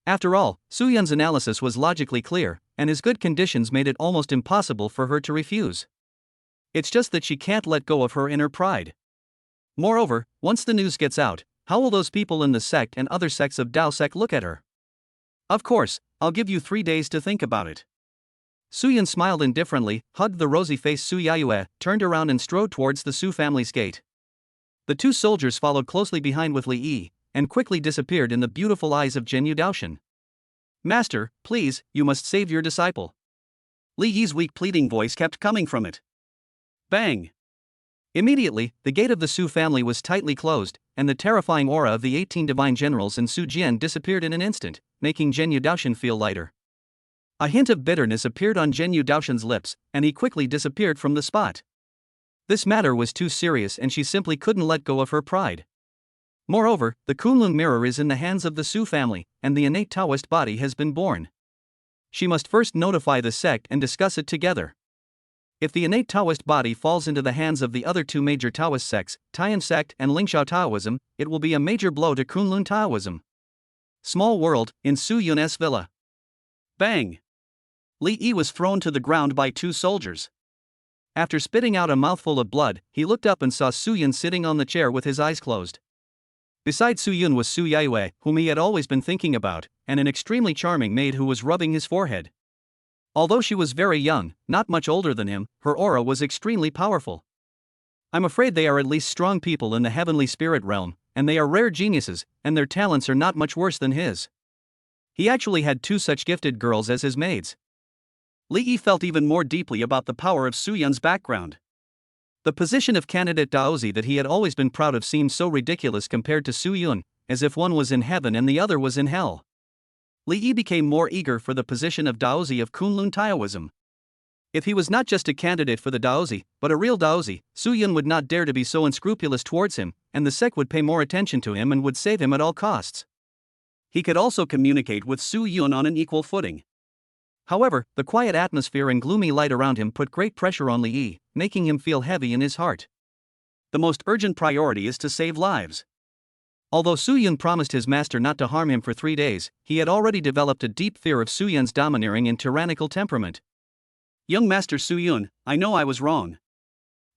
After all, Su-yun's analysis was logically clear, and his good conditions made it almost impossible for her to refuse. It's just that she can't let go of her inner pride. Moreover, once the news gets out, how will those people in the sect and other sects of Dao sect look at her? "Of course, I'll give you 3 days to think about it." Su-yun smiled indifferently, hugged the rosy-faced Su Yaoyue, turned around and strode towards the Su family's gate. The 2 soldiers followed closely behind with Li Yi, and quickly disappeared in the beautiful eyes of Zhenyu Daoshan. "Master, please, you must save your disciple." Li Yi's weak pleading voice kept coming from it. Bang! Immediately, the gate of the Su family was tightly closed, and the terrifying aura of the 18 divine generals in Su Jian disappeared in an instant, making Zhenyu Daoshan feel lighter. A hint of bitterness appeared on Zhenyu Daoshan's lips, and he quickly disappeared from the spot. This matter was too serious and she simply couldn't let go of her pride. Moreover, the Kunlun mirror is in the hands of the Su family, and the innate Taoist body has been born. She must first notify the sect and discuss it together. If the innate Taoist body falls into the hands of the other 2 major Taoist sects, Taiyan sect and Lingxiao Taoism, it will be a major blow to Kunlun Taoism. Small world, in Su-yun's villa. Bang! Li Yi was thrown to the ground by 2 soldiers. After spitting out a mouthful of blood, he looked up and saw Su-yun sitting on the chair with his eyes closed. Beside Su-yun was Su Yaoyue, whom he had always been thinking about, and an extremely charming maid who was rubbing his forehead. Although she was very young, not much older than him, her aura was extremely powerful. "I'm afraid they are at least strong people in the heavenly spirit realm," and they are rare geniuses, and their talents are not much worse than his. He actually had 2 such gifted girls as his maids. Li Yi felt even more deeply about the power of Su Yun's background. The position of candidate Daozi that he had always been proud of seemed so ridiculous compared to Su Yun, as if one was in heaven and the other was in hell. Li Yi became more eager for the position of Daozi of Kunlun Taoism. If he was not just a candidate for the Daozi, but a real Daozi, Su Yun would not dare to be so unscrupulous towards him, and the sect would pay more attention to him and would save him at all costs. He could also communicate with Su Yun on an equal footing. However, the quiet atmosphere and gloomy light around him put great pressure on Li Yi, making him feel heavy in his heart. The most urgent priority is to save lives. Although Su Yun promised his master not to harm him for 3 days, he had already developed a deep fear of Su Yun's domineering and tyrannical temperament. Young Master Su Yun, I know I was wrong.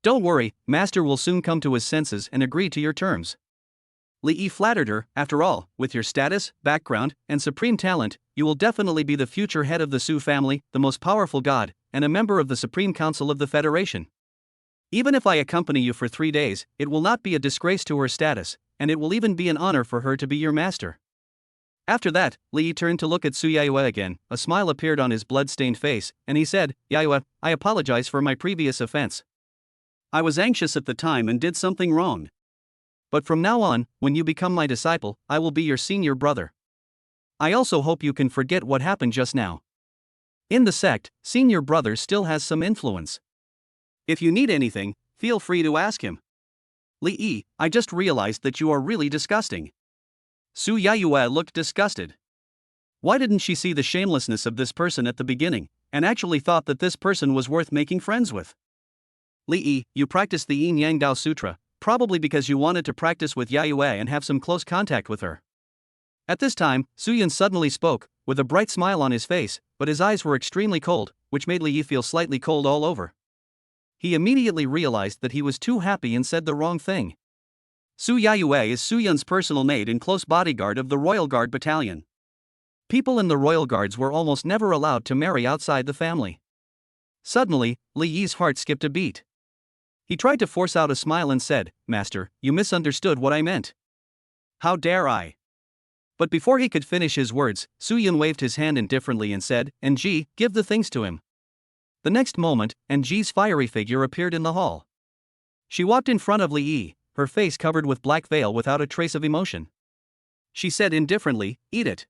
Don't worry, Master will soon come to his senses and agree to your terms. Li Yi flattered her. After all, with your status, background, and supreme talent, you will definitely be the future head of the Su family, the most powerful god, and a member of the Supreme Council of the Federation. Even if I accompany you for 3 days, it will not be a disgrace to her status, and it will even be an honor for her to be your master. After that, Li Yi turned to look at Su Yaiyue again. A smile appeared on his blood-stained face, and he said, Yaiyue, I apologize for my previous offense. I was anxious at the time and did something wrong. But from now on, when you become my disciple, I will be your senior brother. I also hope you can forget what happened just now. In the sect, senior brother still has some influence. If you need anything, feel free to ask him. Li Yi, I just realized that you are really disgusting. Su Yaiyue looked disgusted. Why didn't she see the shamelessness of this person at the beginning, and actually thought that this person was worth making friends with? Li Yi, you practiced the Yin Yang Dao Sutra, probably because you wanted to practice with Yaiyue and have some close contact with her. At this time, Su Yun suddenly spoke, with a bright smile on his face, but his eyes were extremely cold, which made Li Yi feel slightly cold all over. He immediately realized that he was too happy and said the wrong thing. Su Yaiyue is Su Yun's personal maid and close bodyguard of the Royal Guard Battalion. People in the Royal Guards were almost never allowed to marry outside the family. Suddenly, Li Yi's heart skipped a beat. He tried to force out a smile and said, Master, you misunderstood what I meant. How dare I? But before he could finish his words, Su Yun waved his hand indifferently and said, Ng, give the things to him. The next moment, Ng's fiery figure appeared in the hall. She walked in front of Li Yi, her face covered with black veil without a trace of emotion. She said indifferently, Eat it.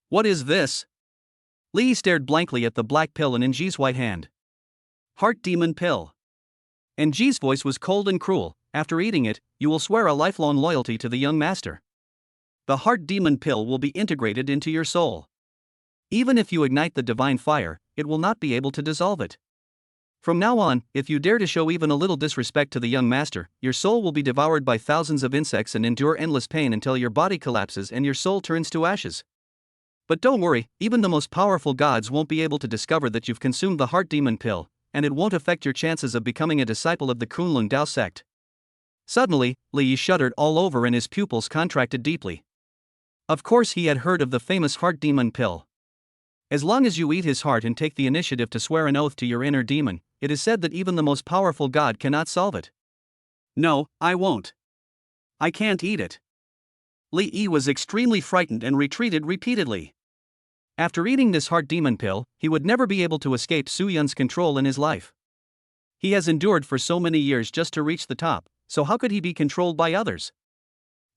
What is this? Li Yi stared blankly at the black pill in Ng's white hand. Heart Demon Pill. Ng's voice was cold and cruel. After eating it, you will swear a lifelong loyalty to the young master. The Heart Demon Pill will be integrated into your soul. Even if you ignite the divine fire, it will not be able to dissolve it. From now on, if you dare to show even a little disrespect to the young master, your soul will be devoured by thousands of insects and endure endless pain until your body collapses and your soul turns to ashes. But don't worry, even the most powerful gods won't be able to discover that you've consumed the Heart Demon Pill, and it won't affect your chances of becoming a disciple of the Kunlun Dao sect. Suddenly, Li Yi shuddered all over and his pupils contracted deeply. Of course he had heard of the famous Heart Demon Pill. As long as you eat his heart and take the initiative to swear an oath to your inner demon, it is said that even the most powerful god cannot solve it. No, I won't. I can't eat it. Li Yi was extremely frightened and retreated repeatedly. After eating this Heart Demon Pill, he would never be able to escape Su Yun's control in his life. He has endured for so many years just to reach the top, so how could he be controlled by others?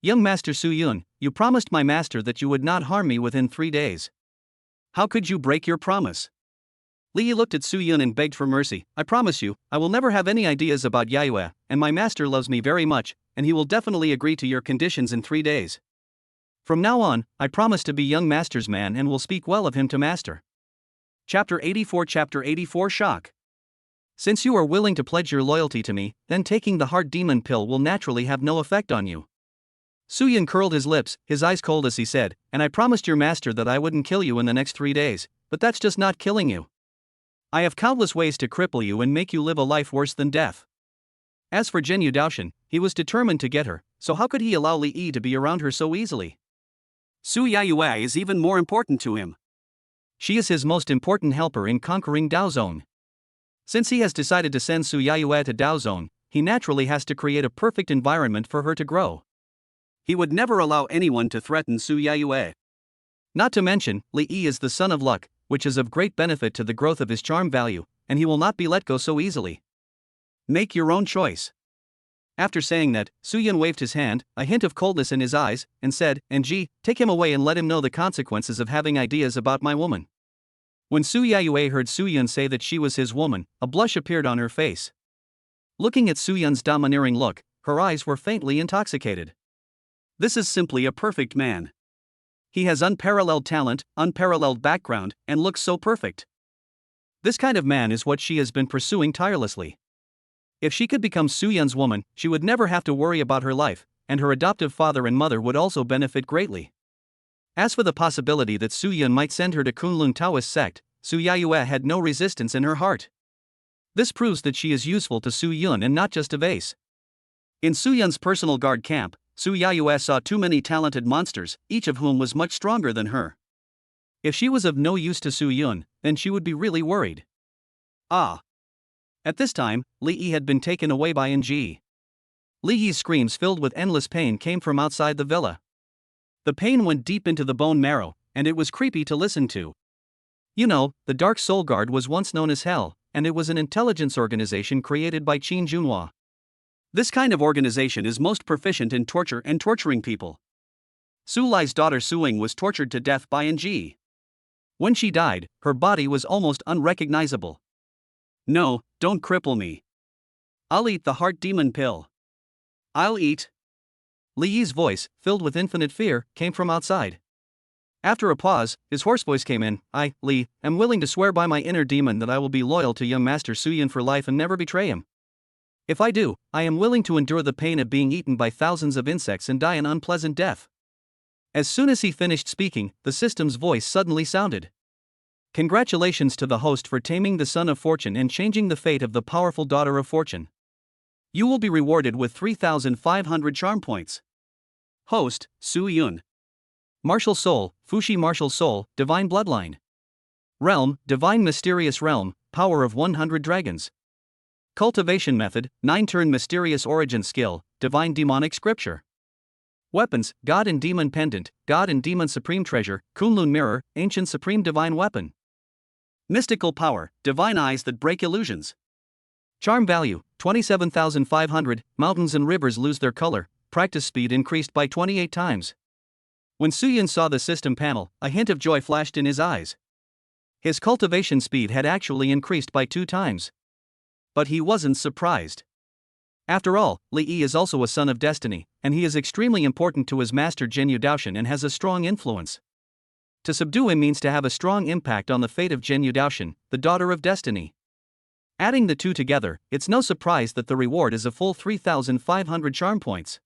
Young Master Su Yun, you promised my master that you would not harm me within 3 days. How could you break your promise? Li Yi looked at Su Yun and begged for mercy. I promise you, I will never have any ideas about Yaiyue, and my master loves me very much, and he will definitely agree to your conditions in 3 days. From now on, I promise to be young master's man and will speak well of him to master. Chapter 84 Shock. Since you are willing to pledge your loyalty to me, then taking the Heart Demon Pill will naturally have no effect on you. Su Yun curled his lips, his eyes cold as he said, and I promised your master that I wouldn't kill you in the next 3 days, but that's just not killing you. I have countless ways to cripple you and make you live a life worse than death. As for Zhen Daoshan, he was determined to get her, so how could he allow Li Yi to be around her so easily? Su Yaiyue is even more important to him. She is his most important helper in conquering Dao Zone. Since he has decided to send Su Yaiyue to Dao Zone, he naturally has to create a perfect environment for her to grow. He would never allow anyone to threaten Su Yayue. Not to mention, Li Yi is the son of luck, which is of great benefit to the growth of his charm value, and he will not be let go so easily. Make your own choice. After saying that, Su Yun waved his hand, a hint of coldness in his eyes, and said, "NG, take him away and let him know the consequences of having ideas about my woman." When Su Yayue heard Su Yun say that she was his woman, a blush appeared on her face. Looking at Su Yun's domineering look, her eyes were faintly intoxicated. This is simply a perfect man. He has unparalleled talent, unparalleled background, and looks so perfect. This kind of man is what she has been pursuing tirelessly. If she could become Su Yun's woman, she would never have to worry about her life, and her adoptive father and mother would also benefit greatly. As for the possibility that Su Yun might send her to Kunlun Taoist sect, Su Yayue had no resistance in her heart. This proves that she is useful to Su Yun and not just a vase. In Su Yun's personal guard camp, Su Yayue saw too many talented monsters, each of whom was much stronger than her. If she was of no use to Su Yun, then she would be really worried. Ah! At this time, Li Yi had been taken away by NG. Li Yi's screams filled with endless pain came from outside the villa. The pain went deep into the bone marrow, and it was creepy to listen to. You know, the Dark Soul Guard was once known as Hell, and it was an intelligence organization created by Qin Junhua. This kind of organization is most proficient in torture and torturing people. Su Lai's daughter Suing was tortured to death by NG. When she died, her body was almost unrecognizable. No, don't cripple me. I'll eat the heart demon pill. I'll eat. Li Yi's voice, filled with infinite fear, came from outside. After a pause, his hoarse voice came in. I, Li, am willing to swear by my inner demon that I will be loyal to young Master Su Yun for life and never betray him. If I do, I am willing to endure the pain of being eaten by thousands of insects and die an unpleasant death. As soon as he finished speaking, the system's voice suddenly sounded. Congratulations to the host for taming the Son of Fortune and changing the fate of the powerful Daughter of Fortune. You will be rewarded with 3,500 charm points. Host, Su Yun. Martial Soul, Fushi Martial Soul, Divine Bloodline. Realm, Divine Mysterious Realm, Power of 100 Dragons. Cultivation Method, 9-turn Mysterious Origin Skill, Divine Demonic Scripture. Weapons, God and Demon Pendant, God and Demon Supreme Treasure, Kunlun Mirror, Ancient Supreme Divine Weapon. Mystical Power, Divine Eyes that Break Illusions. Charm Value, 27,500, Mountains and rivers lose their color, practice speed increased by 28 times. When Su Yun saw the system panel, a hint of joy flashed in his eyes. His cultivation speed had actually increased by 2 times. But he wasn't surprised. After all, Li Yi is also a son of destiny, and he is extremely important to his master Zhenyu Daoshan and has a strong influence. To subdue him means to have a strong impact on the fate of Zhenyu Daoshan, the daughter of destiny. Adding the two together, it's no surprise that the reward is a full 3,500 charm points.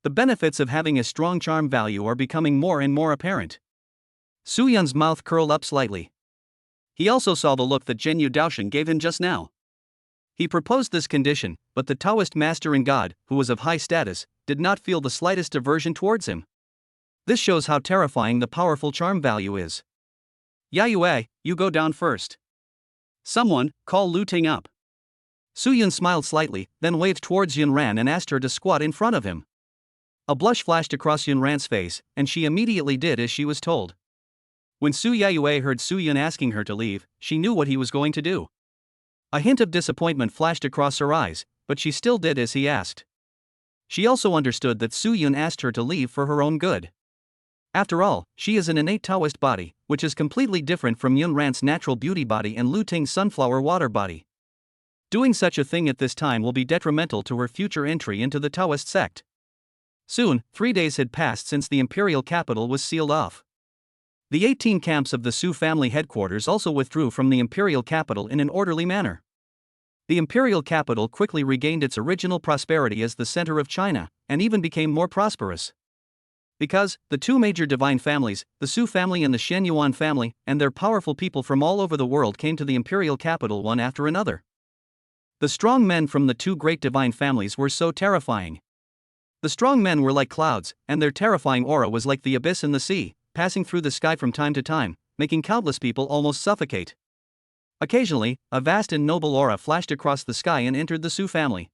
The benefits of having a strong charm value are becoming more and more apparent. Su Yun's mouth curled up slightly. He also saw the look that Zhenyu Daoshan gave him just now. He proposed this condition, but the Taoist master and god, who was of high status, did not feel the slightest aversion towards him. This shows how terrifying the powerful charm value is. Yayue, you go down first. Someone, call Lu Ting up. Su Yun smiled slightly, then waved towards Yun Ran and asked her to squat in front of him. A blush flashed across Yun Ran's face, and she immediately did as she was told. When Su Yayue heard Su Yun asking her to leave, she knew what he was going to do. A hint of disappointment flashed across her eyes, but she still did as he asked. She also understood that Su Yun asked her to leave for her own good. After all, she is an innate Taoist body, which is completely different from Yun Ran's natural beauty body and Lu Ting's sunflower water body. Doing such a thing at this time will be detrimental to her future entry into the Taoist sect. Soon, 3 days had passed since the imperial capital was sealed off. The 18 camps of the Su family headquarters also withdrew from the imperial capital in an orderly manner. The imperial capital quickly regained its original prosperity as the center of China, and even became more prosperous. Because, the two major divine families, the Su family and the Shen Yuan family, and their powerful people from all over the world came to the imperial capital one after another. The strong men from the two great divine families were so terrifying. The strong men were like clouds, and their terrifying aura was like the abyss in the sea, passing through the sky from time to time, making countless people almost suffocate. Occasionally, a vast and noble aura flashed across the sky and entered the Su family.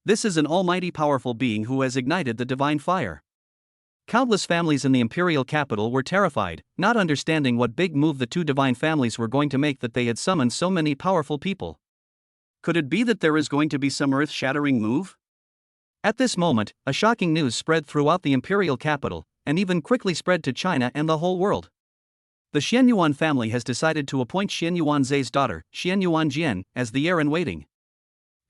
This is an almighty powerful being who has ignited the divine fire. Countless families in the imperial capital were terrified, not understanding what big move the two divine families were going to make that they had summoned so many powerful people. Could it be that there is going to be some earth-shattering move? At this moment, a shocking news spread throughout the imperial capital, and even quickly spread to China and the whole world. The Xianyuan family has decided to appoint Xianyuan Zai's daughter, Xianyuan Jian, as the heir-in-waiting.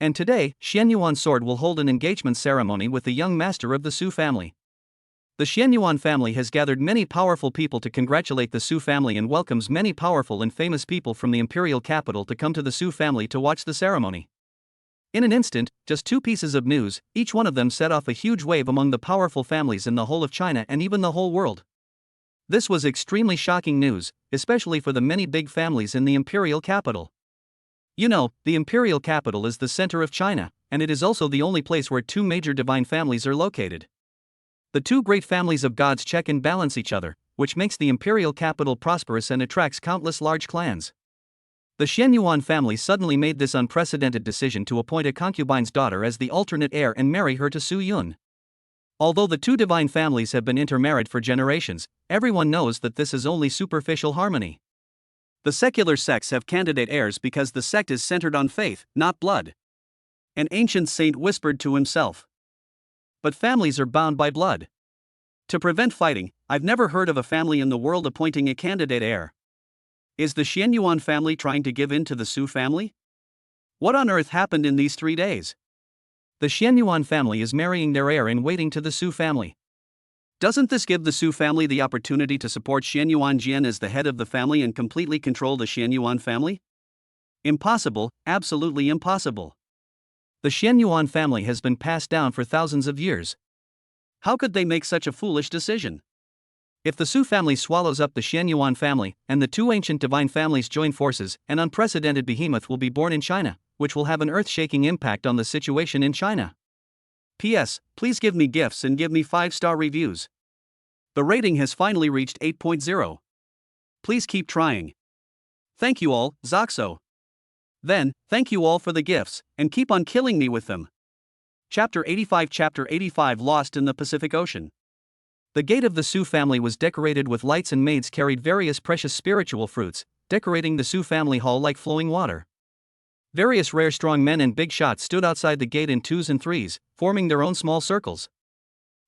And today, Xianyuan Sword will hold an engagement ceremony with the young master of the Su family. The Xianyuan family has gathered many powerful people to congratulate the Su family and welcomes many powerful and famous people from the imperial capital to come to the Su family to watch the ceremony. In an instant, just two pieces of news, each one of them set off a huge wave among the powerful families in the whole of China and even the whole world. This was extremely shocking news, especially for the many big families in the imperial capital. You know, the imperial capital is the center of China, and it is also the only place where two major divine families are located. The two great families of gods check and balance each other, which makes the imperial capital prosperous and attracts countless large clans. The Xianyuan family suddenly made this unprecedented decision to appoint a concubine's daughter as the alternate heir and marry her to Su Yun. Although the two divine families have been intermarried for generations, everyone knows that this is only superficial harmony. The secular sects have candidate heirs because the sect is centered on faith, not blood. An ancient saint whispered to himself. But families are bound by blood. To prevent fighting, I've never heard of a family in the world appointing a candidate heir. Is the Xianyuan family trying to give in to the Su family? What on earth happened in these 3 days? The Xianyuan family is marrying their heir-in-waiting to the Su family. Doesn't this give the Su family the opportunity to support Xianyuan Jian as the head of the family and completely control the Xianyuan family? Impossible, absolutely impossible. The Xianyuan family has been passed down for thousands of years. How could they make such a foolish decision? If the Su family swallows up the Xianyuan family, and the two ancient divine families join forces, an unprecedented behemoth will be born in China, which will have an earth-shaking impact on the situation in China. P.S. Please give me gifts and give me 5-star reviews. The rating has finally reached 8.0. Please keep trying. Thank you all, Zoxo. Then, thank you all for the gifts, and keep on killing me with them. Chapter 85 Lost in the Pacific Ocean. The gate of the Su family was decorated with lights and maids carried various precious spiritual fruits, decorating the Su family hall like flowing water. Various rare strong men and big shots stood outside the gate in 2s and 3s, forming their own small circles.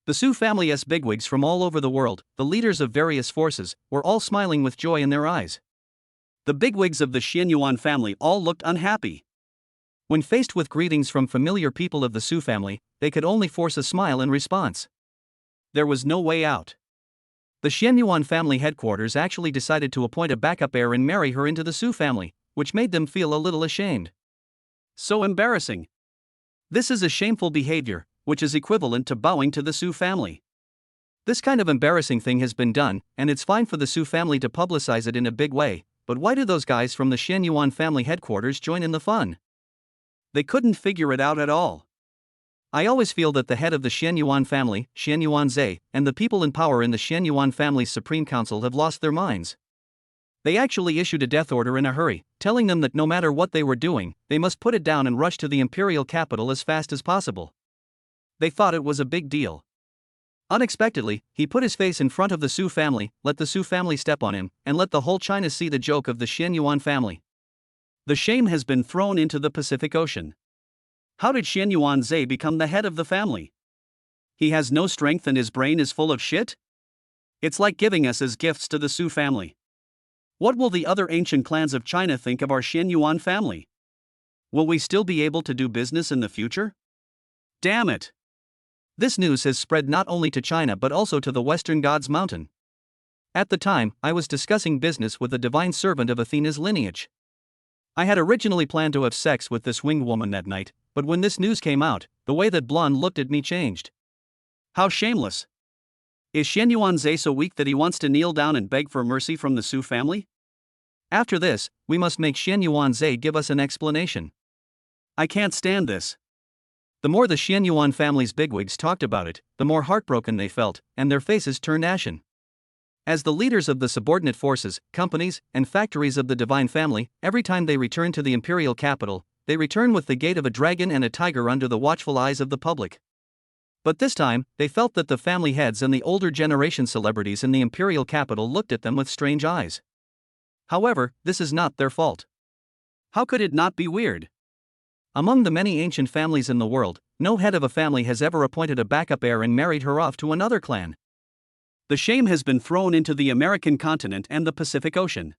The Su family's bigwigs from all over the world, the leaders of various forces, were all smiling with joy in their eyes. The bigwigs of the Xianyuan family all looked unhappy. When faced with greetings from familiar people of the Su family, they could only force a smile in response. There was no way out. The Xianyuan family headquarters actually decided to appoint a backup heir and marry her into the Su family, which made them feel a little ashamed. So embarrassing. This is a shameful behavior, which is equivalent to bowing to the Su family. This kind of embarrassing thing has been done, and it's fine for the Su family to publicize it in a big way, but why do those guys from the Xianyuan family headquarters join in the fun? They couldn't figure it out at all. I always feel that the head of the Xianyuan family, Xianyuan Zai, and the people in power in the Xianyuan family's Supreme Council have lost their minds. They actually issued a death order in a hurry, telling them that no matter what they were doing, they must put it down and rush to the imperial capital as fast as possible. They thought it was a big deal. Unexpectedly, he put his face in front of the Su family, let the Su family step on him, and let the whole China see the joke of the Xianyuan family. The shame has been thrown into the Pacific Ocean. How did Xianyuan Zai become the head of the family? He has no strength and his brain is full of shit? It's like giving us as gifts to the Su family. What will the other ancient clans of China think of our Xianyuan family? Will we still be able to do business in the future? Damn it! This news has spread not only to China but also to the Western Gods Mountain. At the time, I was discussing business with a divine servant of Athena's lineage. I had originally planned to have sex with this winged woman that night, but when this news came out, the way that Blonde looked at me changed. How shameless! Is Xianyuan Zai so weak that he wants to kneel down and beg for mercy from the Su family? After this, we must make Xianyuan Zai give us an explanation. I can't stand this. The more the Xianyuan family's bigwigs talked about it, the more heartbroken they felt, and their faces turned ashen. As the leaders of the subordinate forces, companies, and factories of the divine family, every time they return to the imperial capital, they return with the gait of a dragon and a tiger under the watchful eyes of the public. But this time, they felt that the family heads and the older generation celebrities in the imperial capital looked at them with strange eyes. However, this is not their fault. How could it not be weird? Among the many ancient families in the world, no head of a family has ever appointed a backup heir and married her off to another clan. The shame has been thrown into the American continent and the Pacific Ocean,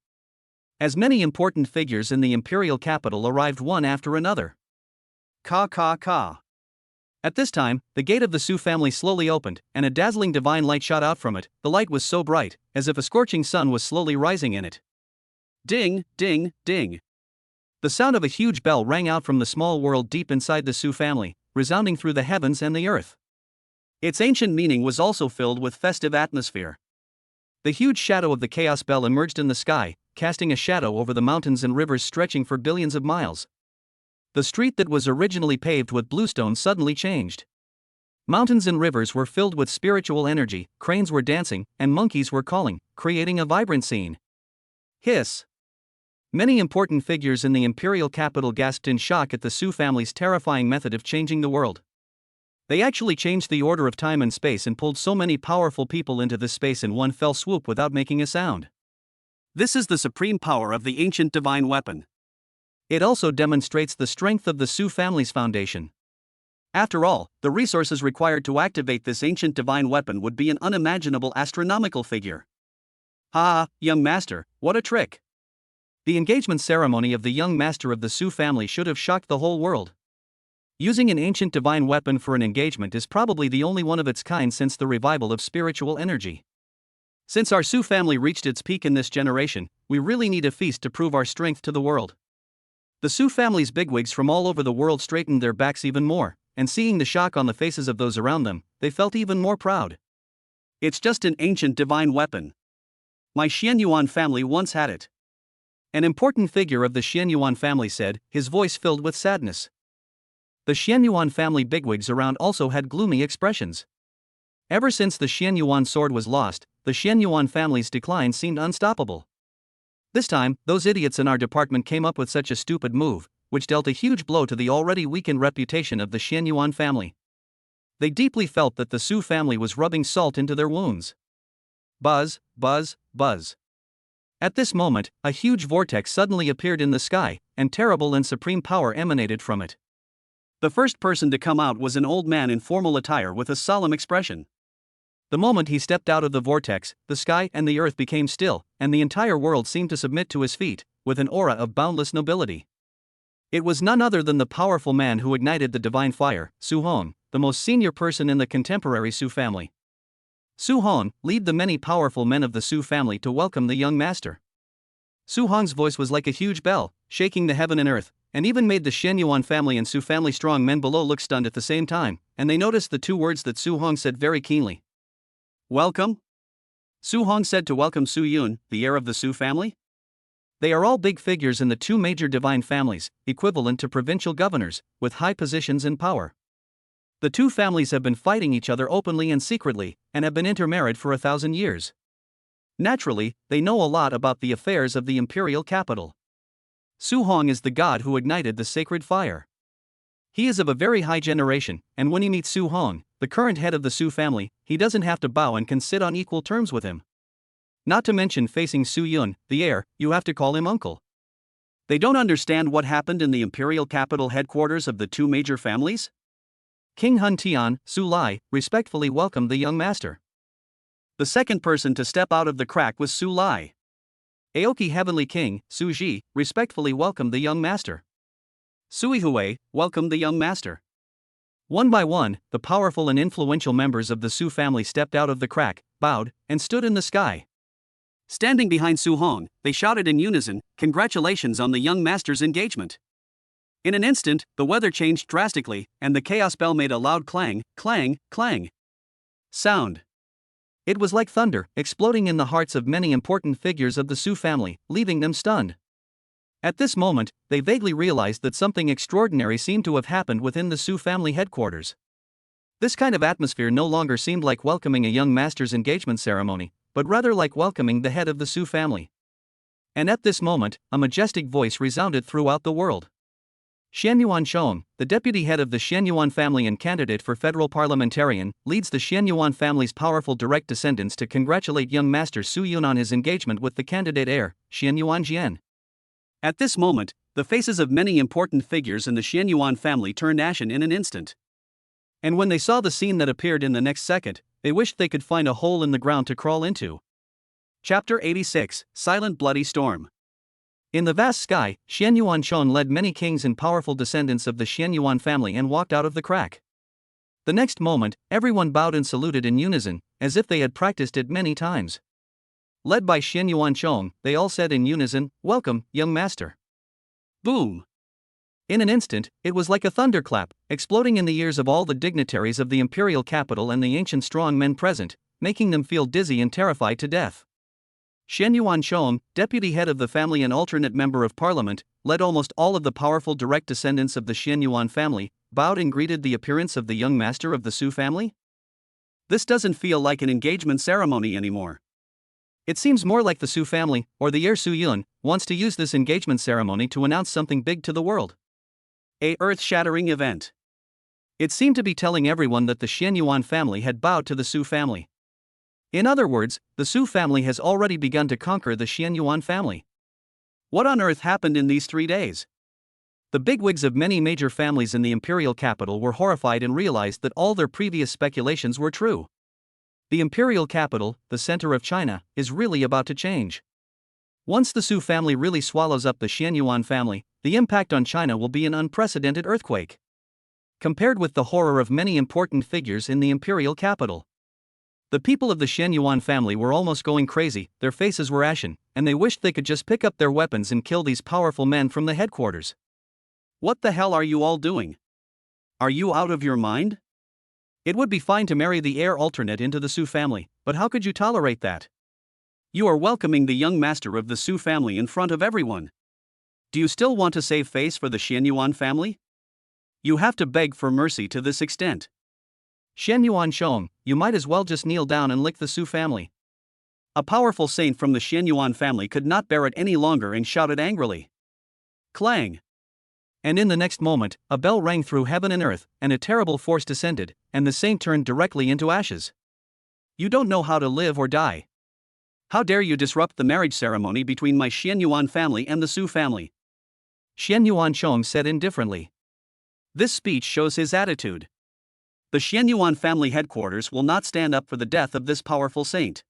as many important figures in the imperial capital arrived one after another. Ka. At this time, the gate of the Sioux family slowly opened, and a dazzling divine light shot out from it. The light was so bright, as if a scorching sun was slowly rising in it. Ding, ding, ding. The sound of a huge bell rang out from the small world deep inside the Sioux family, resounding through the heavens and the earth. Its ancient meaning was also filled with festive atmosphere. The huge shadow of the chaos bell emerged in the sky, casting a shadow over the mountains and rivers stretching for billions of miles. The street that was originally paved with bluestone suddenly changed. Mountains and rivers were filled with spiritual energy, cranes were dancing, and monkeys were calling, creating a vibrant scene. Hiss. Many important figures in the imperial capital gasped in shock at the Sioux family's terrifying method of changing the world. They actually changed the order of time and space and pulled so many powerful people into this space in one fell swoop without making a sound. This is the supreme power of the ancient divine weapon. It also demonstrates the strength of the Sioux family's foundation. After all, the resources required to activate this ancient divine weapon would be an unimaginable astronomical figure. Ha, young master, what a trick! The engagement ceremony of the young master of the Sioux family should have shocked the whole world. Using an ancient divine weapon for an engagement is probably the only one of its kind since the revival of spiritual energy. Since our Sioux family reached its peak in this generation, we really need a feast to prove our strength to the world. The Sioux family's bigwigs from all over the world straightened their backs even more, and seeing the shock on the faces of those around them, they felt even more proud. It's just an ancient divine weapon. My Xianyuan family once had it. An important figure of the Xianyuan family said, his voice filled with sadness. The Xianyuan family bigwigs around also had gloomy expressions. Ever since the Xianyuan sword was lost, the Xianyuan family's decline seemed unstoppable. This time, those idiots in our department came up with such a stupid move, which dealt a huge blow to the already weakened reputation of the Xianyuan family. They deeply felt that the Sioux family was rubbing salt into their wounds. Buzz, buzz, buzz. At this moment, a huge vortex suddenly appeared in the sky, and terrible and supreme power emanated from it. The first person to come out was an old man in formal attire with a solemn expression. The moment he stepped out of the vortex, the sky and the earth became still, and the entire world seemed to submit to his feet, with an aura of boundless nobility. It was none other than the powerful man who ignited the divine fire, Su Hong, the most senior person in the contemporary Sioux family. Su Hong led the many powerful men of the Sioux family to welcome the young master. Su Hong's voice was like a huge bell, shaking the heaven and earth, and even made the Xianyuan family and Sioux family strong men below look stunned at the same time, and they noticed the two words that Su Hong said very keenly. Welcome? Su Hong said to welcome Su Yun, the heir of the Sioux family. They are all big figures in the two major divine families, equivalent to provincial governors, with high positions and power. The two families have been fighting each other openly and secretly, and have been intermarried for 1,000 years. Naturally, they know a lot about the affairs of the imperial capital. Su Hong is the god who ignited the sacred fire. He is of a very high generation, and when he meets Su Hong, the current head of the Sioux family, he doesn't have to bow and can sit on equal terms with him. Not to mention facing Su Yun, the heir, you have to call him uncle. They don't understand what happened in the imperial capital headquarters of the two major families? King Hun Tian, Su Lai, respectfully welcomed the young master. The second person to step out of the crack was Su Lai. Aoki Heavenly King, Su Ji, respectfully welcomed the young master. Sui Hui welcomed the young master. One by one, the powerful and influential members of the Su family stepped out of the crack, bowed, and stood in the sky. Standing behind Su Hong, they shouted in unison, "Congratulations on the young master's engagement." In an instant, the weather changed drastically, and the chaos bell made a loud clang, clang, clang sound. It was like thunder, exploding in the hearts of many important figures of the Sioux family, leaving them stunned. At this moment, they vaguely realized that something extraordinary seemed to have happened within the Sioux family headquarters. This kind of atmosphere no longer seemed like welcoming a young master's engagement ceremony, but rather like welcoming the head of the Sioux family. And at this moment, a majestic voice resounded throughout the world. Xianyuan Shong, the deputy head of the Xianyuan family and candidate for federal parliamentarian, leads the Xianyuan family's powerful direct descendants to congratulate young master Su Yun on his engagement with the candidate heir, Xianyuan Jian. At this moment, the faces of many important figures in the Xianyuan family turned ashen in an instant. And when they saw the scene that appeared in the next second, they wished they could find a hole in the ground to crawl into. Chapter 86, Silent Bloody Storm. In the vast sky, Xianyuan Shong led many kings and powerful descendants of the Xianyuan family and walked out of the crack. The next moment, everyone bowed and saluted in unison, as if they had practiced it many times. Led by Xianyuan Shong, they all said in unison, "Welcome, young master." Boom! In an instant, it was like a thunderclap, exploding in the ears of all the dignitaries of the imperial capital and the ancient strong men present, making them feel dizzy and terrified to death. Xianyuan Shong, deputy head of the family and alternate member of parliament, led almost all of the powerful direct descendants of the Xianyuan family, bowed and greeted the appearance of the young master of the Su family. This doesn't feel like an engagement ceremony anymore. It seems more like the Su family, or the heir Su Yun, wants to use this engagement ceremony to announce something big to the world. A earth-shattering event. It seemed to be telling everyone that the Xianyuan family had bowed to the Su family. In other words, the Su family has already begun to conquer the Xianyuan family. What on earth happened in these 3 days? The bigwigs of many major families in the imperial capital were horrified and realized that all their previous speculations were true. The imperial capital, the center of China, is really about to change. Once the Su family really swallows up the Xianyuan family, the impact on China will be an unprecedented earthquake. Compared with the horror of many important figures in the imperial capital, the people of the Xianyuan family were almost going crazy, their faces were ashen, and they wished they could just pick up their weapons and kill these powerful men from the headquarters. What the hell are you all doing? Are you out of your mind? It would be fine to marry the heir alternate into the Su family, but how could you tolerate that? You are welcoming the young master of the Su family in front of everyone. Do you still want to save face for the Xianyuan family? You have to beg for mercy to this extent. Xianyuan Shong, you might as well just kneel down and lick the Su family. A powerful saint from the Xianyuan family could not bear it any longer and shouted angrily. Clang! And in the next moment, a bell rang through heaven and earth, and a terrible force descended, and the saint turned directly into ashes. You don't know how to live or die. How dare you disrupt the marriage ceremony between my Xianyuan family and the Su family? Xianyuan Shong said indifferently. This speech shows his attitude. The Xianyuan family headquarters will not stand up for the death of this powerful saint.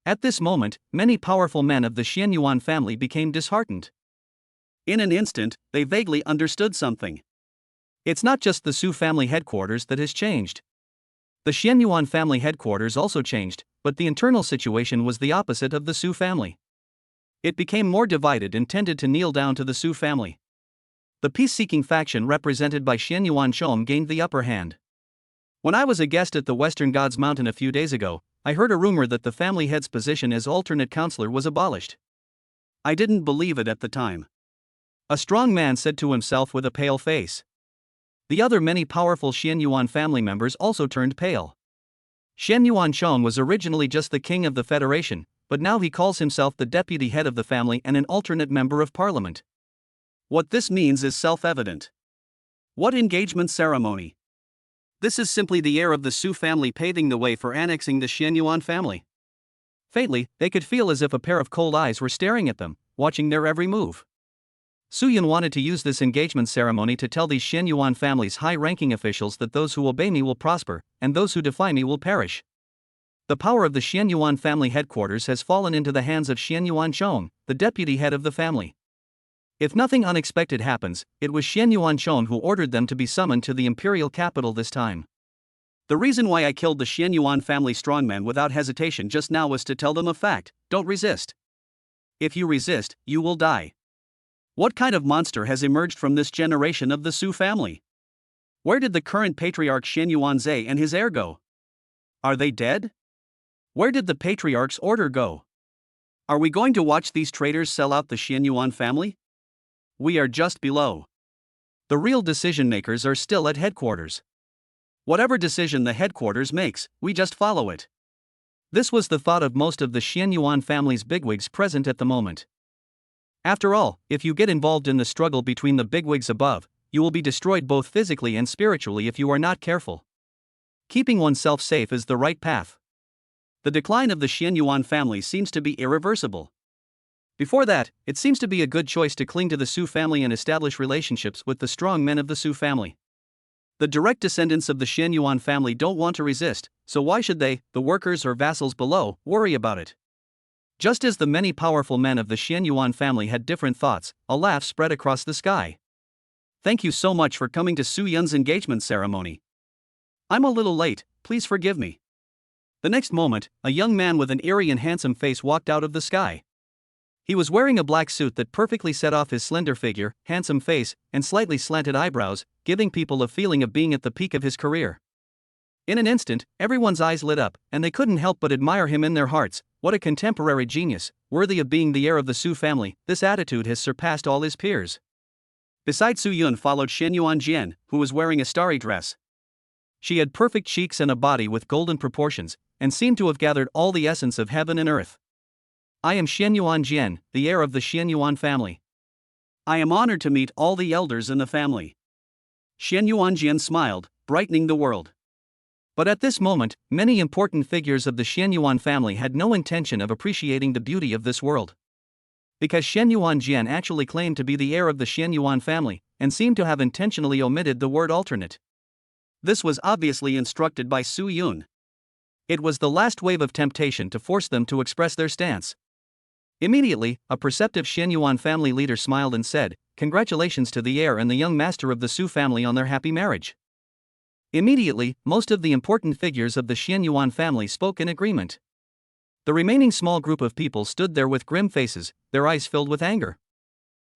At this moment, many powerful men of the Xianyuan family became disheartened. In an instant, they vaguely understood something. It's not just the Su family headquarters that has changed. The Xianyuan family headquarters also changed, but the internal situation was the opposite of the Su family. It became more divided and tended to kneel down to the Su family. The peace-seeking faction represented by Xianyuan Shong gained the upper hand. When I was a guest at the Western Gods Mountain a few days ago, I heard a rumor that the family head's position as alternate counselor was abolished. I didn't believe it at the time. A strong man said to himself with a pale face. The other many powerful Xianyuan family members also turned pale. Xianyuan Shong was originally just the king of the federation, but now he calls himself the deputy head of the family and an alternate member of parliament. What this means is self-evident. What engagement ceremony? This is simply the heir of the Su family paving the way for annexing the Xianyuan family. Faintly, they could feel as if a pair of cold eyes were staring at them, watching their every move. Su Yun wanted to use this engagement ceremony to tell these Xianyuan family's high-ranking officials that those who obey me will prosper, and those who defy me will perish. The power of the Xianyuan family headquarters has fallen into the hands of Xianyuan Shong, the deputy head of the family. If nothing unexpected happens, it was Xianyuan Shong who ordered them to be summoned to the imperial capital this time. The reason why I killed the Xianyuan family strongman without hesitation just now was to tell them a fact: don't resist. If you resist, you will die. What kind of monster has emerged from this generation of the Su family? Where did the current patriarch Xianyuan Zhe and his heir go? Are they dead? Where did the patriarch's order go? Are we going to watch these traitors sell out the Xianyuan family? We are just below. The real decision makers are still at headquarters. Whatever decision the headquarters makes, we just follow it. This was the thought of most of the Xianyuan family's bigwigs present at the moment. After all, if you get involved in the struggle between the bigwigs above, you will be destroyed both physically and spiritually if you are not careful. Keeping oneself safe is the right path. The decline of the Xianyuan family seems to be irreversible. Before that, it seems to be a good choice to cling to the Su family and establish relationships with the strong men of the Su family. The direct descendants of the Xianyuan family don't want to resist, so why should they, the workers or vassals below, worry about it? Just as the many powerful men of the Xianyuan family had different thoughts, a laugh spread across the sky. Thank you so much for coming to Su Yun's engagement ceremony. I'm a little late, please forgive me. The next moment, a young man with an eerie and handsome face walked out of the sky. He was wearing a black suit that perfectly set off his slender figure, handsome face, and slightly slanted eyebrows, giving people a feeling of being at the peak of his career. In an instant, everyone's eyes lit up, and they couldn't help but admire him in their hearts. What a contemporary genius, worthy of being the heir of the Su family. This attitude has surpassed all his peers. Beside Su Yun followed Xianyuan Jian, who was wearing a starry dress. She had perfect cheeks and a body with golden proportions, and seemed to have gathered all the essence of heaven and earth. I am Xianyuan Jian, the heir of the Xianyuan family. I am honored to meet all the elders in the family. Xianyuan Jian smiled, brightening the world. But at this moment, many important figures of the Xianyuan family had no intention of appreciating the beauty of this world. Because Xianyuan Jian actually claimed to be the heir of the Xianyuan family, and seemed to have intentionally omitted the word alternate. This was obviously instructed by Su Yun. It was the last wave of temptation to force them to express their stance. Immediately, a perceptive Xianyuan family leader smiled and said, "Congratulations to the heir and the young master of the Su family on their happy marriage." Immediately, most of the important figures of the Xianyuan family spoke in agreement. The remaining small group of people stood there with grim faces, their eyes filled with anger.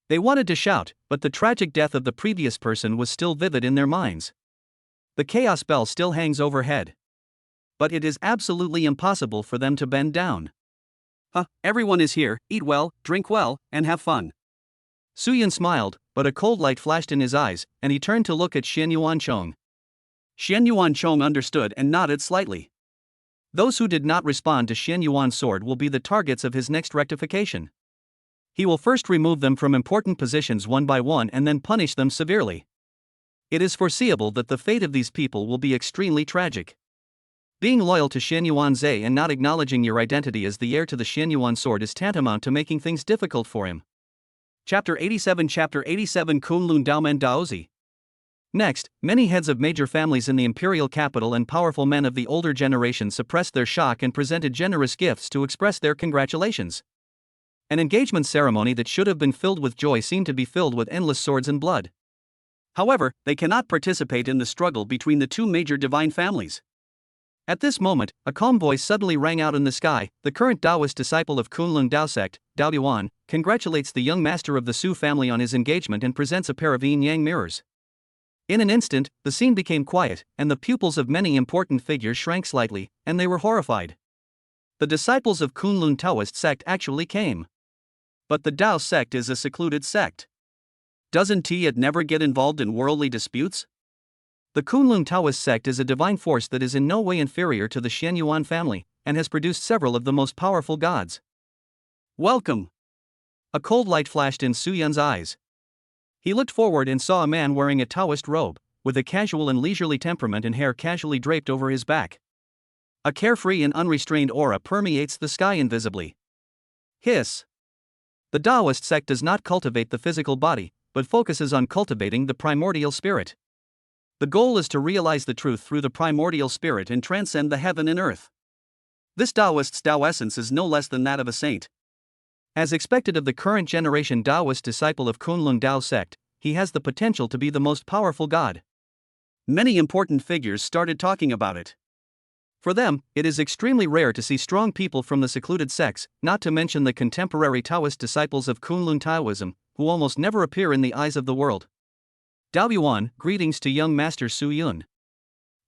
They wanted to shout, but the tragic death of the previous person was still vivid in their minds. The chaos bell still hangs overhead. But it is absolutely impossible for them to bend down. Everyone is here, eat well, drink well, and have fun. Su Yun smiled, but a cold light flashed in his eyes, and he turned to look at Xianyuan Chong. Xianyuan Chong understood and nodded slightly. Those who did not respond to Xianyuan's sword will be the targets of his next rectification. He will first remove them from important positions one by one and then punish them severely. It is foreseeable that the fate of these people will be extremely tragic. Being loyal to Xianyuan Zhe and not acknowledging your identity as the heir to the Xianyuan sword is tantamount to making things difficult for him. Chapter 87 Kunlun Daomen Daozi. Next, many heads of major families in the imperial capital and powerful men of the older generation suppressed their shock and presented generous gifts to express their congratulations. An engagement ceremony that should have been filled with joy seemed to be filled with endless swords and blood. However, they cannot participate in the struggle between the two major divine families. At this moment, a calm voice suddenly rang out in the sky. The current Taoist disciple of Kunlun Dao sect, Dao Yuan, congratulates the young master of the Su family on his engagement and presents a pair of yin-yang mirrors. In an instant, the scene became quiet, and the pupils of many important figures shrank slightly, and they were horrified. The disciples of Kunlun Taoist sect actually came. But the Dao sect is a secluded sect. Doesn't it never get involved in worldly disputes? The Kunlun Taoist sect is a divine force that is in no way inferior to the Xianyuan family, and has produced several of the most powerful gods. Welcome! A cold light flashed in Su Yun's eyes. He looked forward and saw a man wearing a Taoist robe, with a casual and leisurely temperament and hair casually draped over his back. A carefree and unrestrained aura permeates the sky invisibly. Hiss! The Taoist sect does not cultivate the physical body, but focuses on cultivating the primordial spirit. The goal is to realize the truth through the primordial spirit and transcend the heaven and earth. This Taoist's Tao essence is no less than that of a saint. As expected of the current generation Taoist disciple of Kunlun Dao sect, he has the potential to be the most powerful god. Many important figures started talking about it. For them, it is extremely rare to see strong people from the secluded sects, not to mention the contemporary Taoist disciples of Kunlun Taoism, who almost never appear in the eyes of the world. Dao Yuan, greetings to young master Su Yun.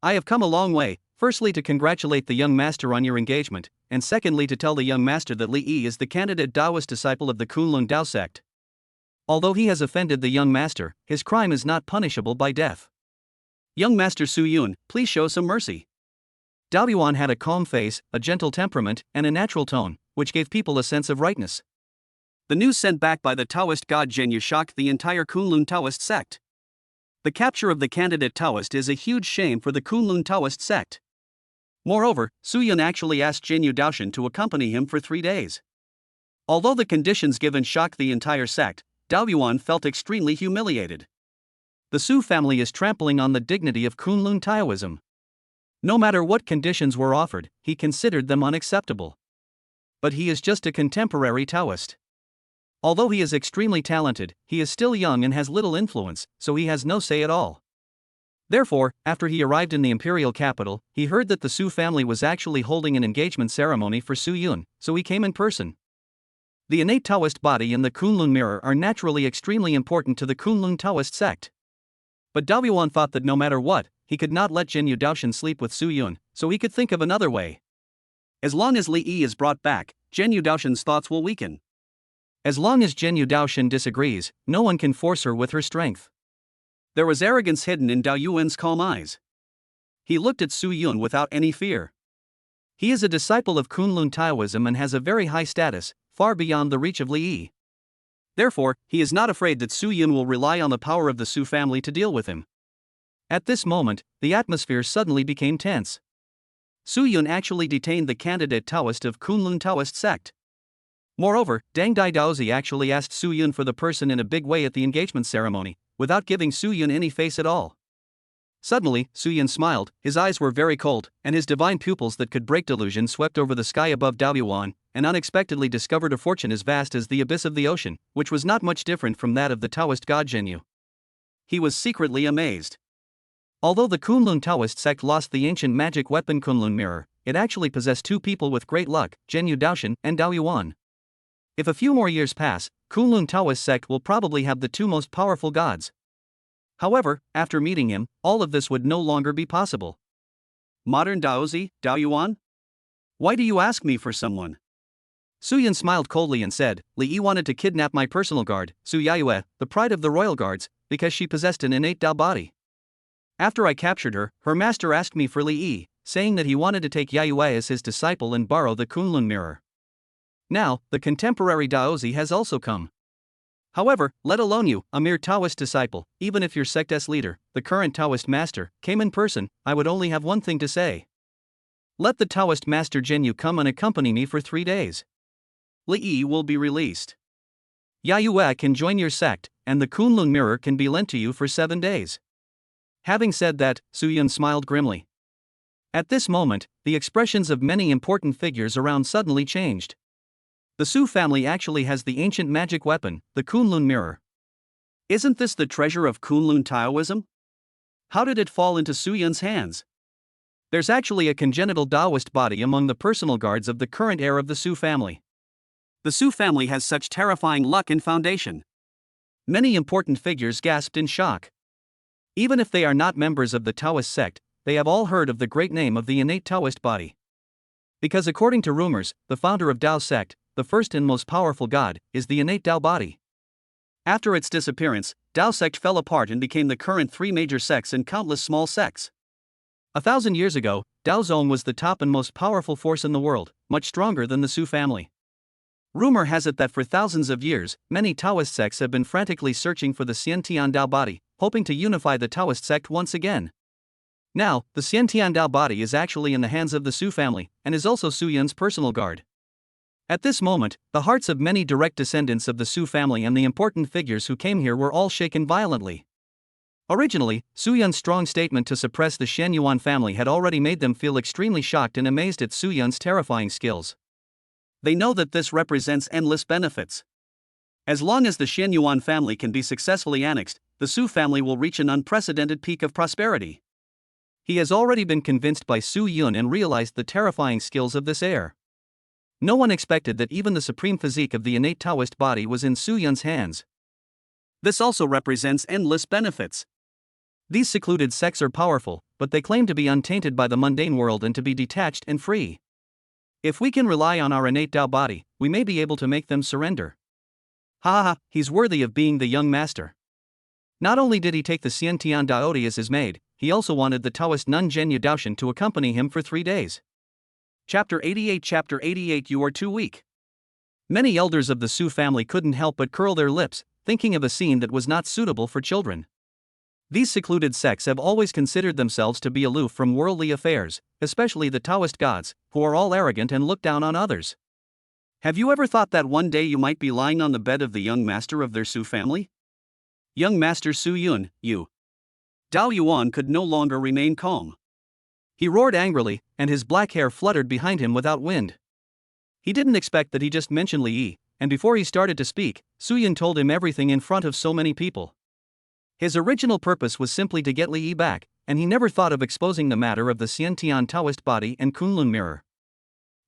I have come a long way, firstly to congratulate the young master on your engagement, and secondly to tell the young master that Li Yi is the candidate Taoist disciple of the Kunlun Dao sect. Although he has offended the young master, his crime is not punishable by death. Young master Su Yun, please show some mercy. Dao Yuan had a calm face, a gentle temperament, and a natural tone, which gave people a sense of rightness. The news sent back by the Taoist god Zhenyu shocked the entire Kunlun Taoist sect. The capture of the candidate Taoist is a huge shame for the Kunlun Taoist sect. Moreover, Su Yun actually asked Jinyu Daoshan to accompany him for 3 days. Although the conditions given shocked the entire sect, Dao Yuan felt extremely humiliated. The Su family is trampling on the dignity of Kunlun Taoism. No matter what conditions were offered, he considered them unacceptable. But he is just a contemporary Taoist. Although he is extremely talented, he is still young and has little influence, so he has no say at all. Therefore, after he arrived in the imperial capital, he heard that the Su family was actually holding an engagement ceremony for Su Yun, so he came in person. The innate Taoist body and the Kunlun mirror are naturally extremely important to the Kunlun Taoist sect. But Dao Yuan thought that no matter what, he could not let Jinyu Daoshan sleep with Su Yun, so he could think of another way. As long as Li Yi is brought back, Jinyu Daoshan's thoughts will weaken. As long as Jinyu Daoshan disagrees, no one can force her with her strength. There was arrogance hidden in Dao Yuan's calm eyes. He looked at Su Yun without any fear. He is a disciple of Kunlun Taoism and has a very high status, far beyond the reach of Li Yi. Therefore, he is not afraid that Su Yun will rely on the power of the Su family to deal with him. At this moment, the atmosphere suddenly became tense. Su Yun actually detained the candidate Taoist of Kunlun Taoist sect. Moreover, Dang Dai Daozi actually asked Su Yun for the person in a big way at the engagement ceremony, without giving Su Yun any face at all. Suddenly, Su Yun smiled, his eyes were very cold, and his divine pupils that could break delusion swept over the sky above Dao Yuan, and unexpectedly discovered a fortune as vast as the abyss of the ocean, which was not much different from that of the Taoist god Jinyu. He was secretly amazed. Although the Kunlun Taoist sect lost the ancient magic weapon Kunlun mirror, it actually possessed two people with great luck, Jinyu Daoshan and Dao Yuan. If a few more years pass, Kunlun Taoist sect will probably have the two most powerful gods. However, after meeting him, all of this would no longer be possible. Modern Daozi, Dao Yuan? Why do you ask me for someone? Su Yun smiled coldly and said, Li Yi wanted to kidnap my personal guard, Su Yayue, the pride of the royal guards, because she possessed an innate Dao body. After I captured her, her master asked me for Li Yi, saying that he wanted to take Yayue as his disciple and borrow the Kunlun mirror. Now, the contemporary Daozi has also come. However, let alone you, a mere Taoist disciple, even if your sect's leader, the current Taoist master, came in person, I would only have one thing to say. Let the Taoist master Jinyu come and accompany me for 3 days. Li Yi will be released. Yayue can join your sect, and the Kunlun mirror can be lent to you for 7 days. Having said that, Su Yun smiled grimly. At this moment, the expressions of many important figures around suddenly changed. The Su family actually has the ancient magic weapon, the Kunlun mirror. Isn't this the treasure of Kunlun Taoism? How did it fall into Su Yun's hands? There's actually a congenital Taoist body among the personal guards of the current heir of the Su family. The Su family has such terrifying luck and foundation. Many important figures gasped in shock. Even if they are not members of the Taoist sect, they have all heard of the great name of the innate Taoist body. Because according to rumors, the founder of Dao sect, the first and most powerful god, is the innate Dao body. After its disappearance, Dao sect fell apart and became the current 3 major sects and countless small sects. 1,000 years ago, Dao Zong was the top and most powerful force in the world, much stronger than the Su family. Rumor has it that for thousands of years, many Taoist sects have been frantically searching for the Xiantian Dao body, hoping to unify the Taoist sect once again. Now, the Xiantian Dao body is actually in the hands of the Su family, and is also Su Yun's personal guard. At this moment, the hearts of many direct descendants of the Su family and the important figures who came here were all shaken violently. Originally, Su Yun's strong statement to suppress the Shen Yuan family had already made them feel extremely shocked and amazed at Su Yun's terrifying skills. They know that this represents endless benefits. As long as the Shen Yuan family can be successfully annexed, the Su family will reach an unprecedented peak of prosperity. He has already been convinced by Su Yun and realized the terrifying skills of this heir. No one expected that even the supreme physique of the innate Taoist body was in Su Yun's hands. This also represents endless benefits. These secluded sects are powerful, but they claim to be untainted by the mundane world and to be detached and free. If we can rely on our innate Dao body, we may be able to make them surrender. Ha ha, he's worthy of being the young master. Not only did he take the Xiantian Daodi as his maid, he also wanted the Taoist nun Jinyu Daoshan to accompany him for 3 days. Chapter 88 You are too weak. Many elders of the Su family couldn't help but curl their lips, thinking of a scene that was not suitable for children. These secluded sects have always considered themselves to be aloof from worldly affairs, especially the Taoist gods, who are all arrogant and look down on others. Have you ever thought that one day you might be lying on the bed of the young master of their Su family? Young Master Su Yun, you. Dao Yuan could no longer remain calm. He roared angrily, and his black hair fluttered behind him without wind. He didn't expect that he just mentioned Li Yi, and before he started to speak, Su Yun told him everything in front of so many people. His original purpose was simply to get Li Yi back, and he never thought of exposing the matter of the Xiantian Taoist body and Kunlun mirror.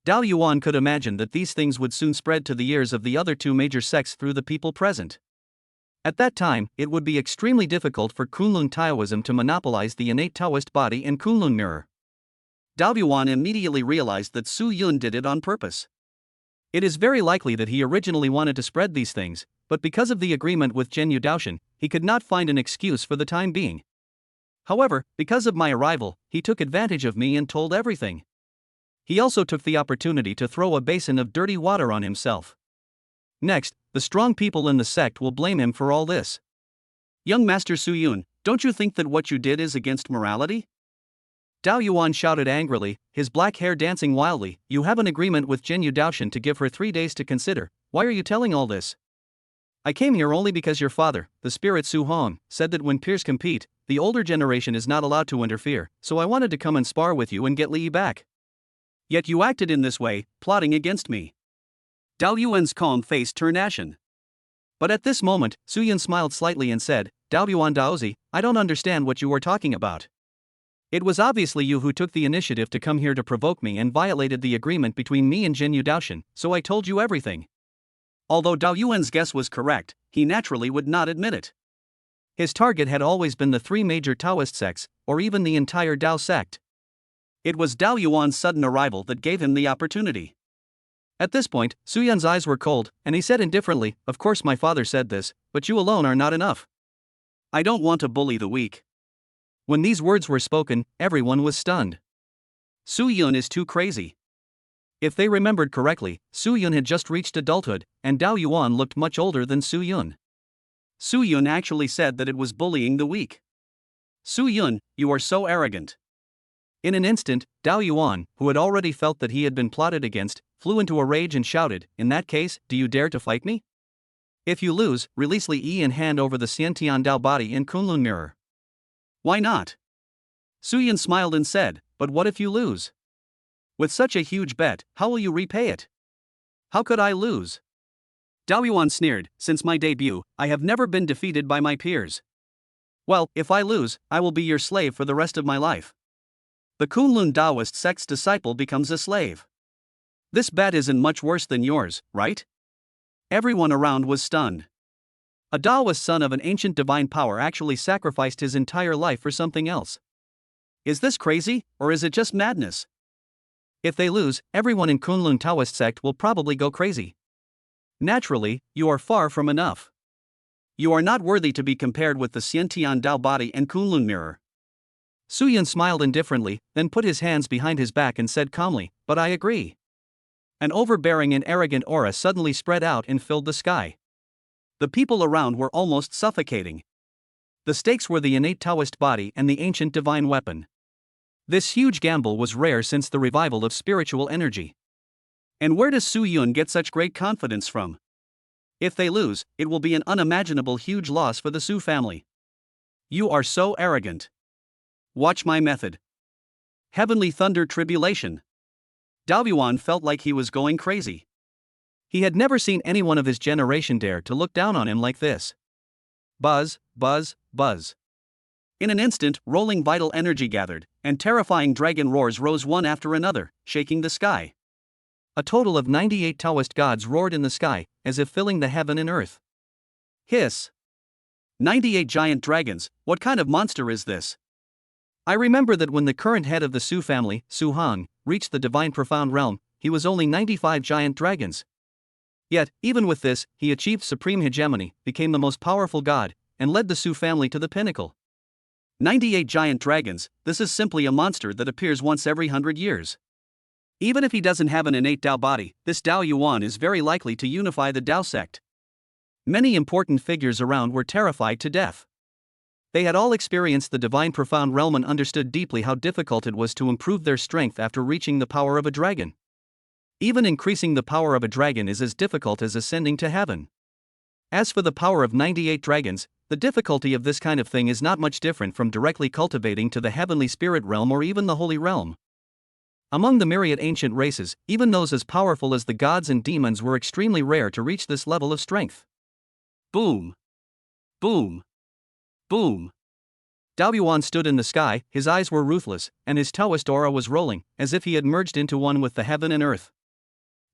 Dao Yuan could imagine that these things would soon spread to the ears of the other two major sects through the people present. At that time, it would be extremely difficult for Kunlun Taoism to monopolize the innate Taoist body and Kunlun mirror. Dao Yuan immediately realized that Su Yun did it on purpose. It is very likely that he originally wanted to spread these things, but because of the agreement with Zhenyu Daoshan, he could not find an excuse for the time being. However, because of my arrival, he took advantage of me and told everything. He also took the opportunity to throw a basin of dirty water on himself. Next, the strong people in the sect will blame him for all this. Young Master Su Yun, don't you think that what you did is against morality? Dao Yuan shouted angrily, his black hair dancing wildly. You have an agreement with Zhenyu Daoshan to give her 3 days to consider. Why are you telling all this? I came here only because your father, the spirit Su Hong, said that when peers compete, the older generation is not allowed to interfere, so I wanted to come and spar with you and get Li Yi back. Yet you acted in this way, plotting against me. Dao Yuan's calm face turned ashen. But at this moment, Su Yun smiled slightly and said, Dao Yuan Daozi, I don't understand what you are talking about. It was obviously you who took the initiative to come here to provoke me and violated the agreement between me and Zhenyu Daoshan, so I told you everything. Although Dao Yuan's guess was correct, he naturally would not admit it. His target had always been the 3 major Taoist sects, or even the entire Dao sect. It was Dao Yuan's sudden arrival that gave him the opportunity. At this point, Su Yun's eyes were cold, and he said indifferently, Of course my father said this, but you alone are not enough. I don't want to bully the weak. When these words were spoken, everyone was stunned. Su Yun is too crazy. If they remembered correctly, Su Yun had just reached adulthood, and Dao Yuan looked much older than Su Yun. Su Yun actually said that it was bullying the weak. Su Yun, you are so arrogant. In an instant, Dao Yuan, who had already felt that he had been plotted against, flew into a rage and shouted, In that case, do you dare to fight me? If you lose, release Li Yi and hand over the Xiantian Dao body in Kunlun mirror. Why not? Su Yun smiled and said, But what if you lose? With such a huge bet, how will you repay it? How could I lose? Dao Yuan sneered, Since my debut, I have never been defeated by my peers. Well, if I lose, I will be your slave for the rest of my life. The Kunlun Taoist sect's disciple becomes a slave. This bet isn't much worse than yours, right? Everyone around was stunned. A Taoist son of an ancient divine power actually sacrificed his entire life for something else. Is this crazy, or is it just madness? If they lose, everyone in Kunlun Taoist sect will probably go crazy. Naturally, you are far from enough. You are not worthy to be compared with the Xiantian Dao body and Kunlun mirror. Su Yun smiled indifferently, then put his hands behind his back and said calmly, But I agree. An overbearing and arrogant aura suddenly spread out and filled the sky. The people around were almost suffocating. The stakes were the innate Taoist body and the ancient divine weapon. This huge gamble was rare since the revival of spiritual energy. And where does Su Yun get such great confidence from? If they lose, it will be an unimaginable huge loss for the Su family. You are so arrogant. Watch my method. Heavenly thunder tribulation. Dao Yuan felt like he was going crazy. He had never seen anyone of his generation dare to look down on him like this. Buzz, buzz, buzz. In an instant, rolling vital energy gathered, and terrifying dragon roars rose one after another, shaking the sky. A total of 98 Taoist gods roared in the sky, as if filling the heaven and earth. Hiss. 98 giant dragons, what kind of monster is this? I remember that when the current head of the Su family, Su Hong, reached the divine profound realm, he was only 95 giant dragons. Yet, even with this, he achieved supreme hegemony, became the most powerful god, and led the Su family to the pinnacle. 98 giant dragons, this is simply a monster that appears once every 100 years. Even if he doesn't have an innate Dao body, this Dao Yuan is very likely to unify the Dao sect. Many important figures around were terrified to death. They had all experienced the divine profound realm and understood deeply how difficult it was to improve their strength after reaching the power of a dragon. Even increasing the power of a dragon is as difficult as ascending to heaven. As for the power of 98 dragons, the difficulty of this kind of thing is not much different from directly cultivating to the heavenly spirit realm or even the holy realm. Among the myriad ancient races, even those as powerful as the gods and demons were extremely rare to reach this level of strength. Boom! Boom! Boom! Dao Yuan stood in the sky, his eyes were ruthless, and his Taoist aura was rolling, as if he had merged into one with the heaven and earth.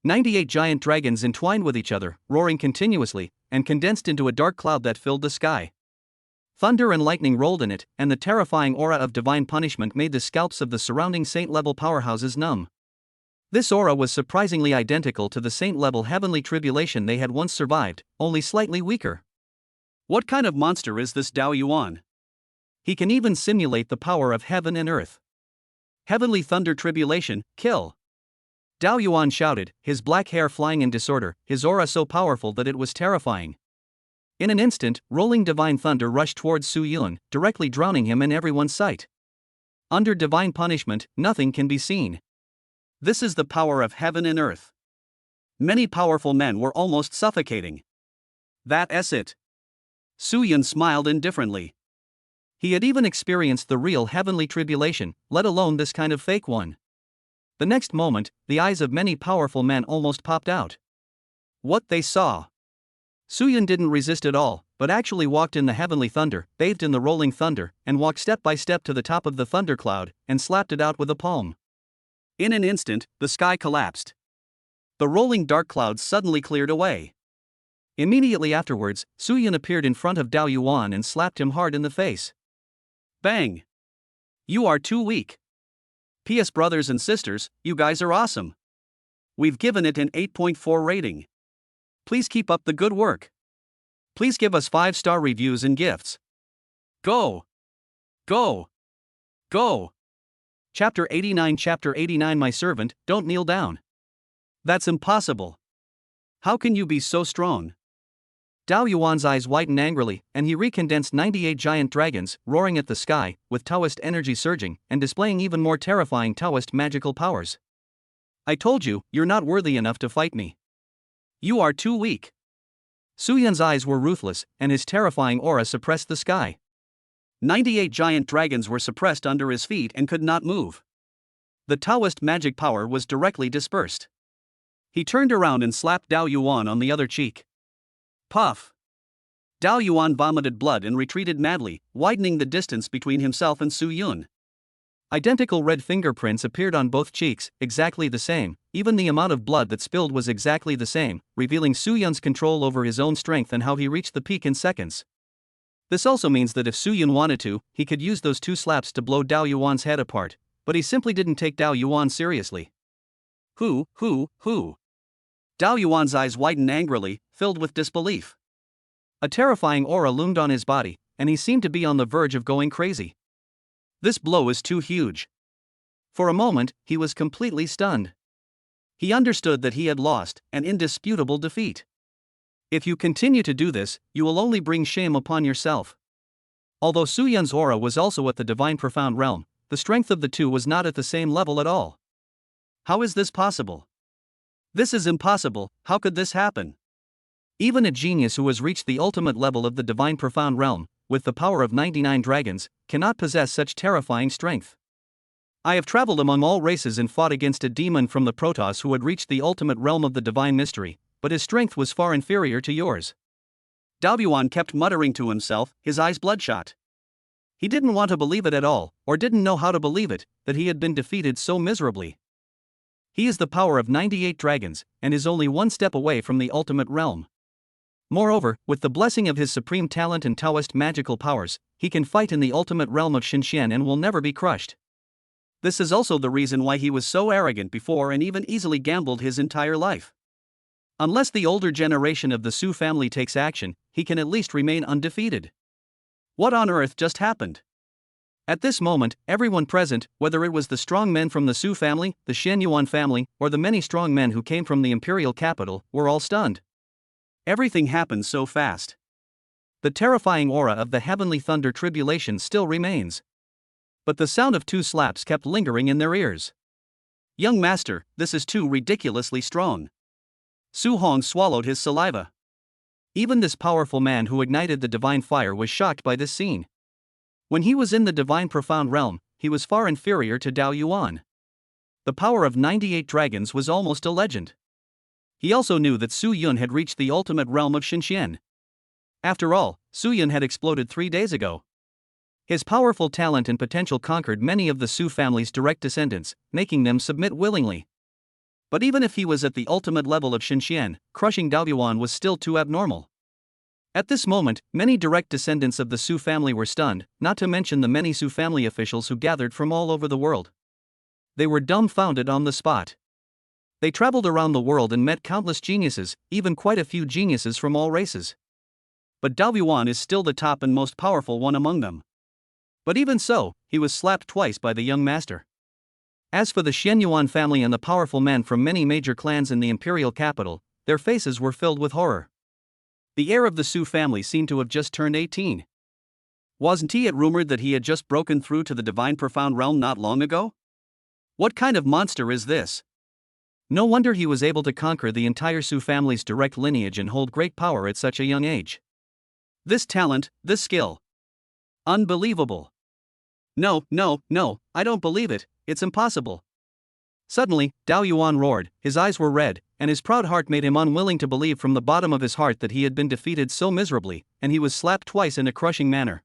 98 giant dragons entwined with each other, roaring continuously, and condensed into a dark cloud that filled the sky. Thunder and lightning rolled in it, and the terrifying aura of divine punishment made the scalps of the surrounding saint-level powerhouses numb. This aura was surprisingly identical to the saint-level heavenly tribulation they had once survived, only slightly weaker. What kind of monster is this Dao Yuan? He can even simulate the power of heaven and earth. Heavenly thunder tribulation, kill! Dao Yuan shouted, his black hair flying in disorder, his aura so powerful that it was terrifying. In an instant, rolling divine thunder rushed towards Su Yun, directly drowning him in everyone's sight. Under divine punishment, nothing can be seen. This is the power of heaven and earth. Many powerful men were almost suffocating. That's it. Su Yun smiled indifferently. He had even experienced the real heavenly tribulation, let alone this kind of fake one. The next moment, the eyes of many powerful men almost popped out. What they saw. Su Yun didn't resist at all, but actually walked in the heavenly thunder, bathed in the rolling thunder, and walked step by step to the top of the thundercloud, and slapped it out with a palm. In an instant, the sky collapsed. The rolling dark clouds suddenly cleared away. Immediately afterwards, Su Yun appeared in front of Dao Yuan and slapped him hard in the face. Bang! You are too weak. P.S. brothers and sisters, you guys are awesome. We've given it an 8.4 rating. Please keep up the good work. Please give us 5-star reviews and gifts. Go! Go! Go! Chapter 89 Chapter 89 My servant, don't kneel down. That's impossible. How can you be so strong? Dao Yuan's eyes widened angrily, and he recondensed 98 giant dragons, roaring at the sky, with Taoist energy surging, and displaying even more terrifying Taoist magical powers. I told you, you're not worthy enough to fight me. You are too weak. Su Yun's eyes were ruthless, and his terrifying aura suppressed the sky. 98 giant dragons were suppressed under his feet and could not move. The Taoist magic power was directly dispersed. He turned around and slapped Dao Yuan on the other cheek. Puff! Dao Yuan vomited blood and retreated madly, widening the distance between himself and Su Yun. Identical red fingerprints appeared on both cheeks, exactly the same, even the amount of blood that spilled was exactly the same, revealing Su Yun's control over his own strength and how he reached the peak in seconds. This also means that if Su Yun wanted to, he could use those 2 slaps to blow Dao Yuan's head apart, but he simply didn't take Dao Yuan seriously. Who? Dao Yuan's eyes widened angrily, filled with disbelief. A terrifying aura loomed on his body, and he seemed to be on the verge of going crazy. This blow is too huge. For a moment, he was completely stunned. He understood that he had lost, an indisputable defeat. If you continue to do this, you will only bring shame upon yourself. Although Su Yun's aura was also at the divine profound realm, the strength of the two was not at the same level at all. How is this possible? This is impossible. How could this happen? Even a genius who has reached the ultimate level of the divine profound realm, with the power of 99 dragons, cannot possess such terrifying strength. I have traveled among all races and fought against a demon from the Protoss who had reached the ultimate realm of the divine mystery, but his strength was far inferior to yours. Dao Yuan kept muttering to himself, his eyes bloodshot. He didn't want to believe it at all, or didn't know how to believe it, that he had been defeated so miserably. He is the power of 98 dragons, and is only one step away from the ultimate realm. Moreover, with the blessing of his supreme talent and Taoist magical powers, he can fight in the ultimate realm of Xinxian and will never be crushed. This is also the reason why he was so arrogant before and even easily gambled his entire life. Unless the older generation of the Su family takes action, he can at least remain undefeated. What on earth just happened? At this moment, everyone present, whether it was the strong men from the Su family, the Shen Yuan family, or the many strong men who came from the imperial capital, were all stunned. Everything happened so fast. The terrifying aura of the heavenly thunder tribulation still remains. But the sound of 2 slaps kept lingering in their ears. Young master, this is too ridiculously strong. Su Hong swallowed his saliva. Even this powerful man who ignited the divine fire was shocked by this scene. When he was in the divine profound realm, he was far inferior to Dao Yuan. The power of 98 dragons was almost a legend. He also knew that Su Yun had reached the ultimate realm of Xinxian. After all, Su Yun had exploded 3 days ago. His powerful talent and potential conquered many of the Su family's direct descendants, making them submit willingly. But even if he was at the ultimate level of Xinxian, crushing Dao Yuan was still too abnormal. At this moment, many direct descendants of the Su family were stunned, not to mention the many Su family officials who gathered from all over the world. They were dumbfounded on the spot. They traveled around the world and met countless geniuses, even quite a few geniuses from all races. But Dao Yuan is still the top and most powerful one among them. But even so, he was slapped twice by the young master. As for the Xian Yuan family and the powerful men from many major clans in the imperial capital, their faces were filled with horror. The heir of the Su family seemed to have just turned 18. Wasn't it rumored that he had just broken through to the divine profound realm not long ago? What kind of monster is this? No wonder he was able to conquer the entire Su family's direct lineage and hold great power at such a young age. This talent, this skill. Unbelievable. No, I don't believe it, it's impossible. Suddenly, Dao Yuan roared, his eyes were red, and his proud heart made him unwilling to believe from the bottom of his heart that he had been defeated so miserably, and he was slapped twice in a crushing manner.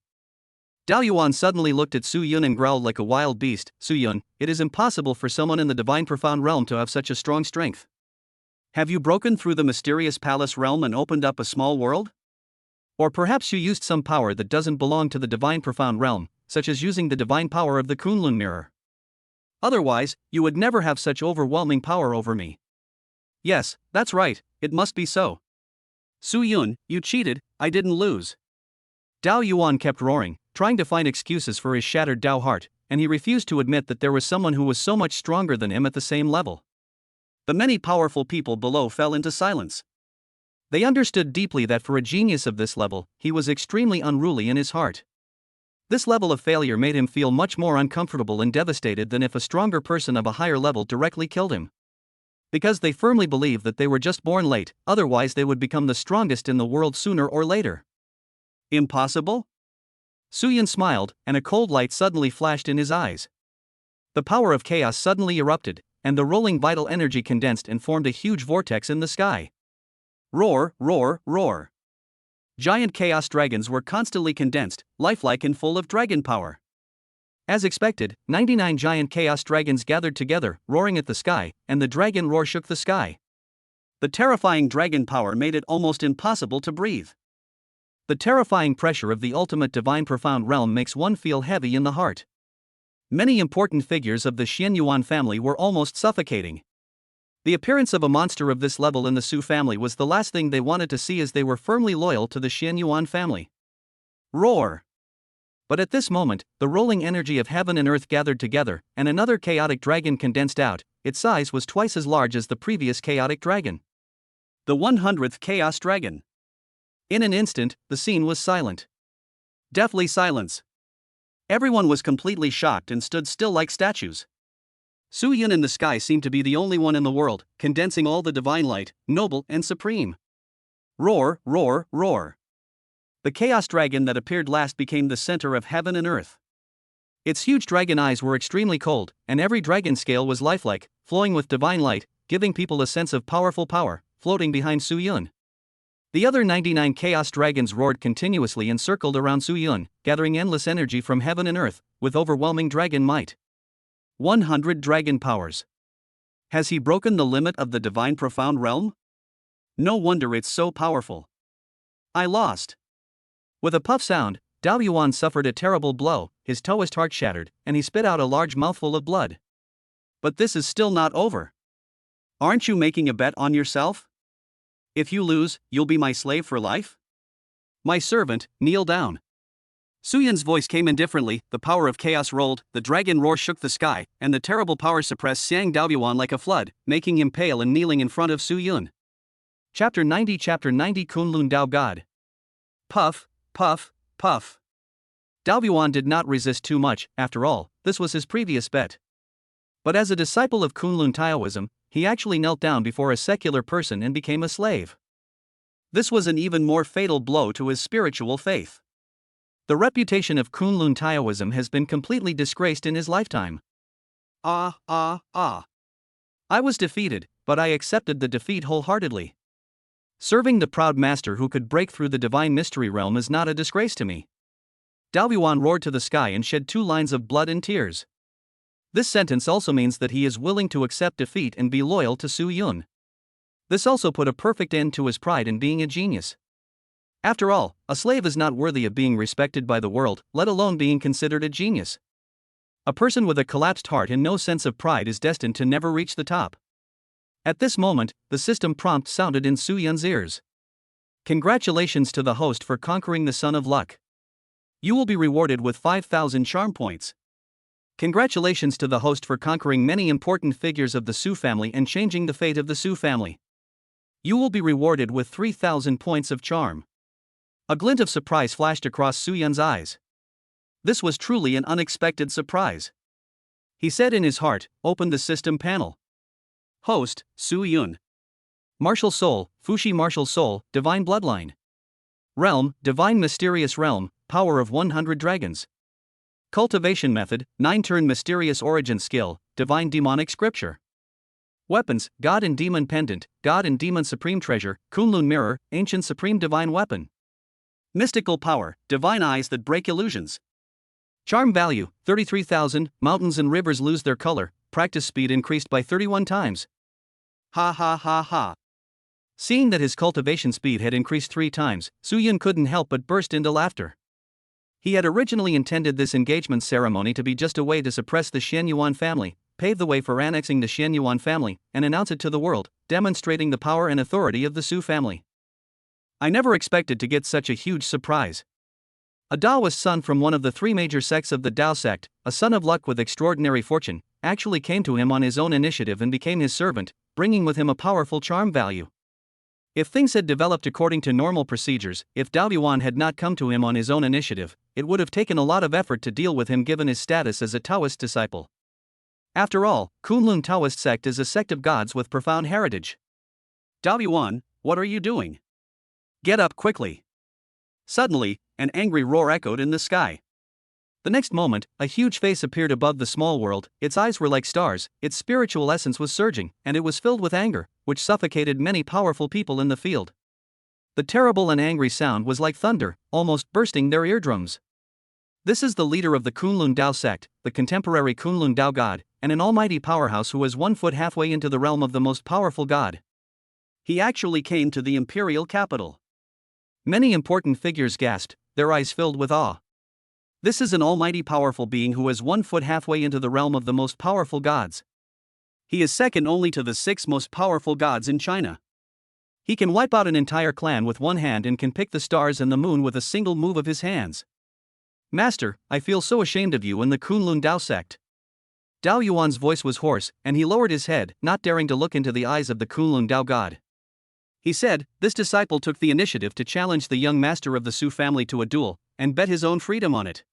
Dao Yuan suddenly looked at Su Yun and growled like a wild beast. Su Yun, it is impossible for someone in the divine profound realm to have such a strong strength. Have you broken through the mysterious palace realm and opened up a small world? Or perhaps you used some power that doesn't belong to the divine profound realm, such as using the divine power of the Kunlun mirror. Otherwise, you would never have such overwhelming power over me. Yes, that's right, it must be so. Su Yun, you cheated, I didn't lose. Dao Yuan kept roaring, trying to find excuses for his shattered Dao heart, and he refused to admit that there was someone who was so much stronger than him at the same level. The many powerful people below fell into silence. They understood deeply that for a genius of this level, he was extremely unruly in his heart. This level of failure made him feel much more uncomfortable and devastated than if a stronger person of a higher level directly killed him. Because they firmly believed that they were just born late, otherwise they would become the strongest in the world sooner or later. Impossible? Su Yun smiled, and a cold light suddenly flashed in his eyes. The power of chaos suddenly erupted, and the rolling vital energy condensed and formed a huge vortex in the sky. Roar, roar, roar. Giant chaos dragons were constantly condensed, lifelike and full of dragon power. As expected, 99 giant chaos dragons gathered together, roaring at the sky, and the dragon roar shook the sky. The terrifying dragon power made it almost impossible to breathe. The terrifying pressure of the ultimate divine profound realm makes one feel heavy in the heart. Many important figures of the Xian Yuan family were almost suffocating. The appearance of a monster of this level in the Su family was the last thing they wanted to see, as they were firmly loyal to the Xian Yuan family. Roar! But at this moment, the rolling energy of heaven and earth gathered together, and another chaotic dragon condensed out. Its size was twice as large as the previous chaotic dragon. The 100th chaos dragon. In an instant, the scene was silent. Deathly silence. Everyone was completely shocked and stood still like statues. Su Yun in the sky seemed to be the only one in the world, condensing all the divine light, noble and supreme. Roar, roar, roar. The chaos dragon that appeared last became the center of heaven and earth. Its huge dragon eyes were extremely cold, and every dragon scale was lifelike, flowing with divine light, giving people a sense of powerful power, floating behind Su Yun. The other 99 chaos dragons roared continuously and circled around Su Yun, gathering endless energy from heaven and earth, with overwhelming dragon might. 100 dragon powers. Has he broken the limit of the divine profound realm? No wonder it's so powerful. I lost. With a puff sound, Dao Yuan suffered a terrible blow, his Taoist heart shattered, and he spit out a large mouthful of blood. But this is still not over. Aren't you making a bet on yourself? If you lose, you'll be my slave for life? My servant, kneel down. Su Yun's voice came indifferently, the power of chaos rolled, the dragon roar shook the sky, and the terrible power suppressed Xiang Daoyuan like a flood, making him pale and kneeling in front of Su Yun. Chapter 90 Kunlun Dao God. Puff, Puff, puff. Dao Yuan did not resist too much, after all, this was his previous bet. But as a disciple of Kunlun Taoism, he actually knelt down before a secular person and became a slave. This was an even more fatal blow to his spiritual faith. The reputation of Kunlun Taoism has been completely disgraced in his lifetime. I was defeated, but I accepted the defeat wholeheartedly. Serving the proud master who could break through the divine mystery realm is not a disgrace to me. Dao Yuan roared to the sky and shed 2 lines of blood and tears. This sentence also means that he is willing to accept defeat and be loyal to Su Yun. This also put a perfect end to his pride in being a genius. After all, a slave is not worthy of being respected by the world, let alone being considered a genius. A person with a collapsed heart and no sense of pride is destined to never reach the top. At this moment, the system prompt sounded in Su Yun's ears. Congratulations to the host for conquering the Son of Luck. You will be rewarded with 5,000 charm points. Congratulations to the host for conquering many important figures of the Su family and changing the fate of the Su family. You will be rewarded with 3,000 points of charm. A glint of surprise flashed across Su Yun's eyes. This was truly an unexpected surprise. He said in his heart, "Open the system panel." Host, Su Yun. Martial Soul, Fushi Martial Soul, Divine Bloodline. Realm, Divine Mysterious Realm, Power of 100 Dragons. Cultivation Method, 9-turn Mysterious Origin Skill, Divine Demonic Scripture. Weapons, God and Demon Pendant, God and Demon Supreme Treasure, Kunlun Mirror, Ancient Supreme Divine Weapon. Mystical Power, Divine Eyes that Break Illusions. Charm Value, 33,000, Mountains and rivers lose their color, practice speed increased by 31 times. Ha ha ha ha. Seeing that his cultivation speed had increased 3 times, Su Yun couldn't help but burst into laughter. He had originally intended this engagement ceremony to be just a way to suppress the Shenyuan family, pave the way for annexing the Shenyuan family, and announce it to the world, demonstrating the power and authority of the Su family. I never expected to get such a huge surprise. A Taoist son from one of the 3 major sects of the Tao sect, a son of luck with extraordinary fortune, actually came to him on his own initiative and became his servant, bringing with him a powerful charm value. If things had developed according to normal procedures, if Dao Yuan had not come to him on his own initiative, it would have taken a lot of effort to deal with him given his status as a Taoist disciple. After all, Kunlun Taoist sect is a sect of gods with profound heritage. Dao Yuan, what are you doing? Get up quickly. Suddenly, an angry roar echoed in the sky. The next moment, a huge face appeared above the small world, its eyes were like stars, its spiritual essence was surging, and it was filled with anger, which suffocated many powerful people in the field. The terrible and angry sound was like thunder, almost bursting their eardrums. This is the leader of the Kunlun Tao sect, the contemporary Kunlun Tao god, and an almighty powerhouse who is 1 foot halfway into the realm of the most powerful god. He actually came to the imperial capital. Many important figures gasped, their eyes filled with awe. This is an almighty powerful being who is 1 foot halfway into the realm of the most powerful gods. He is second only to the 6 most powerful gods in China. He can wipe out an entire clan with one hand and can pick the stars and the moon with a single move of his hands. Master, I feel so ashamed of you and the Kunlun Tao sect. Dao Yuan's voice was hoarse, and he lowered his head, not daring to look into the eyes of the Kunlun Tao god. He said, this disciple took the initiative to challenge the young master of the Su family to a duel, and bet his own freedom on it.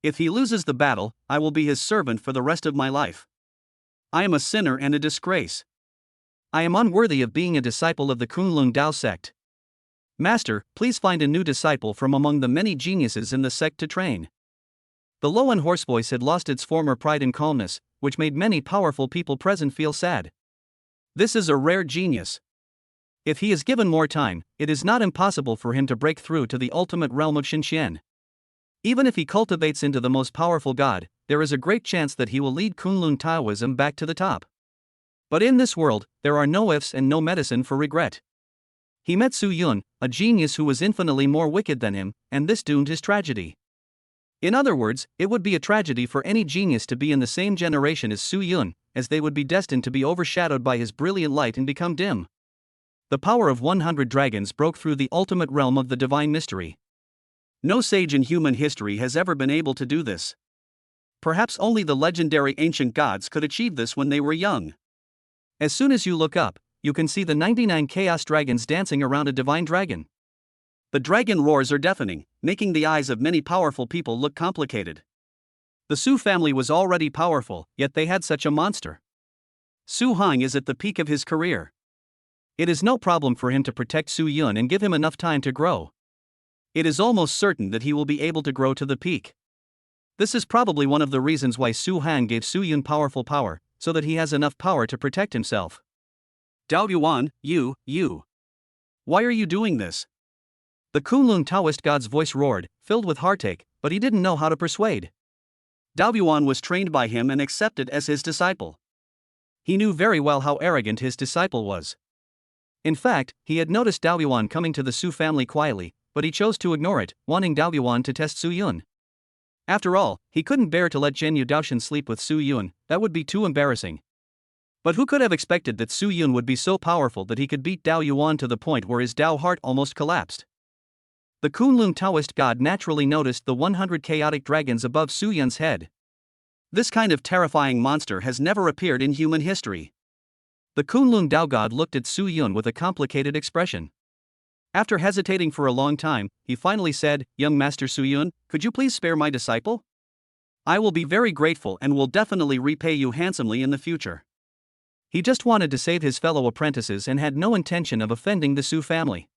If he loses the battle, I will be his servant for the rest of my life. I am a sinner and a disgrace. I am unworthy of being a disciple of the Kunlun Tao sect. Master, please find a new disciple from among the many geniuses in the sect to train. The low and hoarse voice had lost its former pride and calmness, which made many powerful people present feel sad. This is a rare genius. If he is given more time, it is not impossible for him to break through to the ultimate realm of Xinxian. Even if he cultivates into the most powerful god, there is a great chance that he will lead Kunlun Taoism back to the top. But in this world, there are no ifs and no medicine for regret. He met Su Yun, a genius who was infinitely more wicked than him, and this doomed his tragedy. In other words, it would be a tragedy for any genius to be in the same generation as Su Yun, as they would be destined to be overshadowed by his brilliant light and become dim. The power of 100 dragons broke through the ultimate realm of the divine mystery. No sage in human history has ever been able to do this. Perhaps only the legendary ancient gods could achieve this when they were young. As soon as you look up, you can see the 99 chaos dragons dancing around a divine dragon. The dragon roars are deafening, making the eyes of many powerful people look complicated. The Su family was already powerful, yet they had such a monster. Su Hong is at the peak of his career. It is no problem for him to protect Su Yun and give him enough time to grow. It is almost certain that he will be able to grow to the peak. This is probably one of the reasons why Su Hong gave Su Yun powerful power, so that he has enough power to protect himself. Dao Yuan, you. Why are you doing this? The Kunlun Taoist god's voice roared, filled with heartache, but he didn't know how to persuade. Dao Yuan was trained by him and accepted as his disciple. He knew very well how arrogant his disciple was. In fact, he had noticed Dao Yuan coming to the Su family quietly, but he chose to ignore it, wanting Dao Yuan to test Su Yun. After all, he couldn't bear to let Zhen Daoshan sleep with Su Yun, that would be too embarrassing. But who could have expected that Su Yun would be so powerful that he could beat Dao Yuan to the point where his Dao heart almost collapsed? The Kunlun Taoist god naturally noticed the 100 chaotic dragons above Su Yun's head. This kind of terrifying monster has never appeared in human history. The Kunlun Dao god looked at Su Yun with a complicated expression. After hesitating for a long time, he finally said, "Young Master Su Yun, could you please spare my disciple? I will be very grateful and will definitely repay you handsomely in the future." He just wanted to save his fellow apprentices and had no intention of offending the Su family.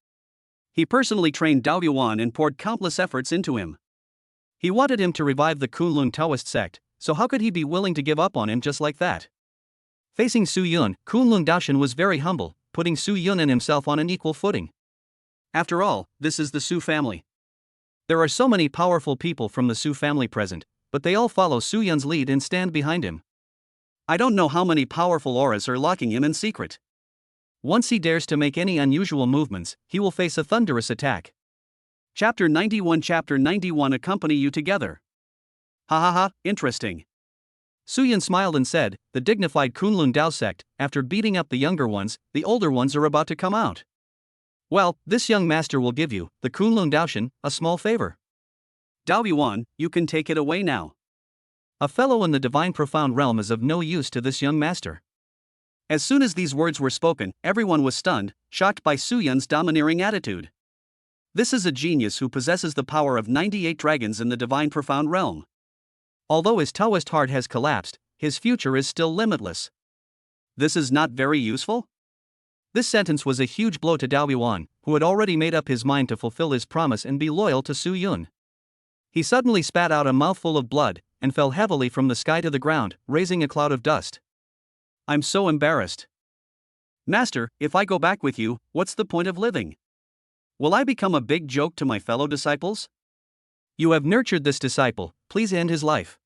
He personally trained Dao Yuan and poured countless efforts into him. He wanted him to revive the Kunlun Taoist sect, so how could he be willing to give up on him just like that? Facing Su Yun, Kunlun Daoshan was very humble, putting Su Yun and himself on an equal footing. After all, this is the Su family. There are so many powerful people from the Su family present, but they all follow Su Yun's lead and stand behind him. I don't know how many powerful auras are locking him in secret. Once he dares to make any unusual movements, he will face a thunderous attack. Chapter 91 accompany you together. Ha, interesting. Su Yun smiled and said, "The dignified Kunlun Dao sect, after beating up the younger ones, the older ones are about to come out. Well, this young master will give you, the Kunlun Daoshan, a small favor. Dao Yuan, you can take it away now. A fellow in the divine profound realm is of no use to this young master." As soon as these words were spoken, everyone was stunned, shocked by Su Yun's domineering attitude. This is a genius who possesses the power of 98 dragons in the divine profound realm. Although his Taoist heart has collapsed, his future is still limitless. This is not very useful? This sentence was a huge blow to Dao Yuan, who had already made up his mind to fulfill his promise and be loyal to Su Yun. He suddenly spat out a mouthful of blood, and fell heavily from the sky to the ground, raising a cloud of dust. I'm so embarrassed. Master, if I go back with you, what's the point of living? Will I become a big joke to my fellow disciples? You have nurtured this disciple, please end his life.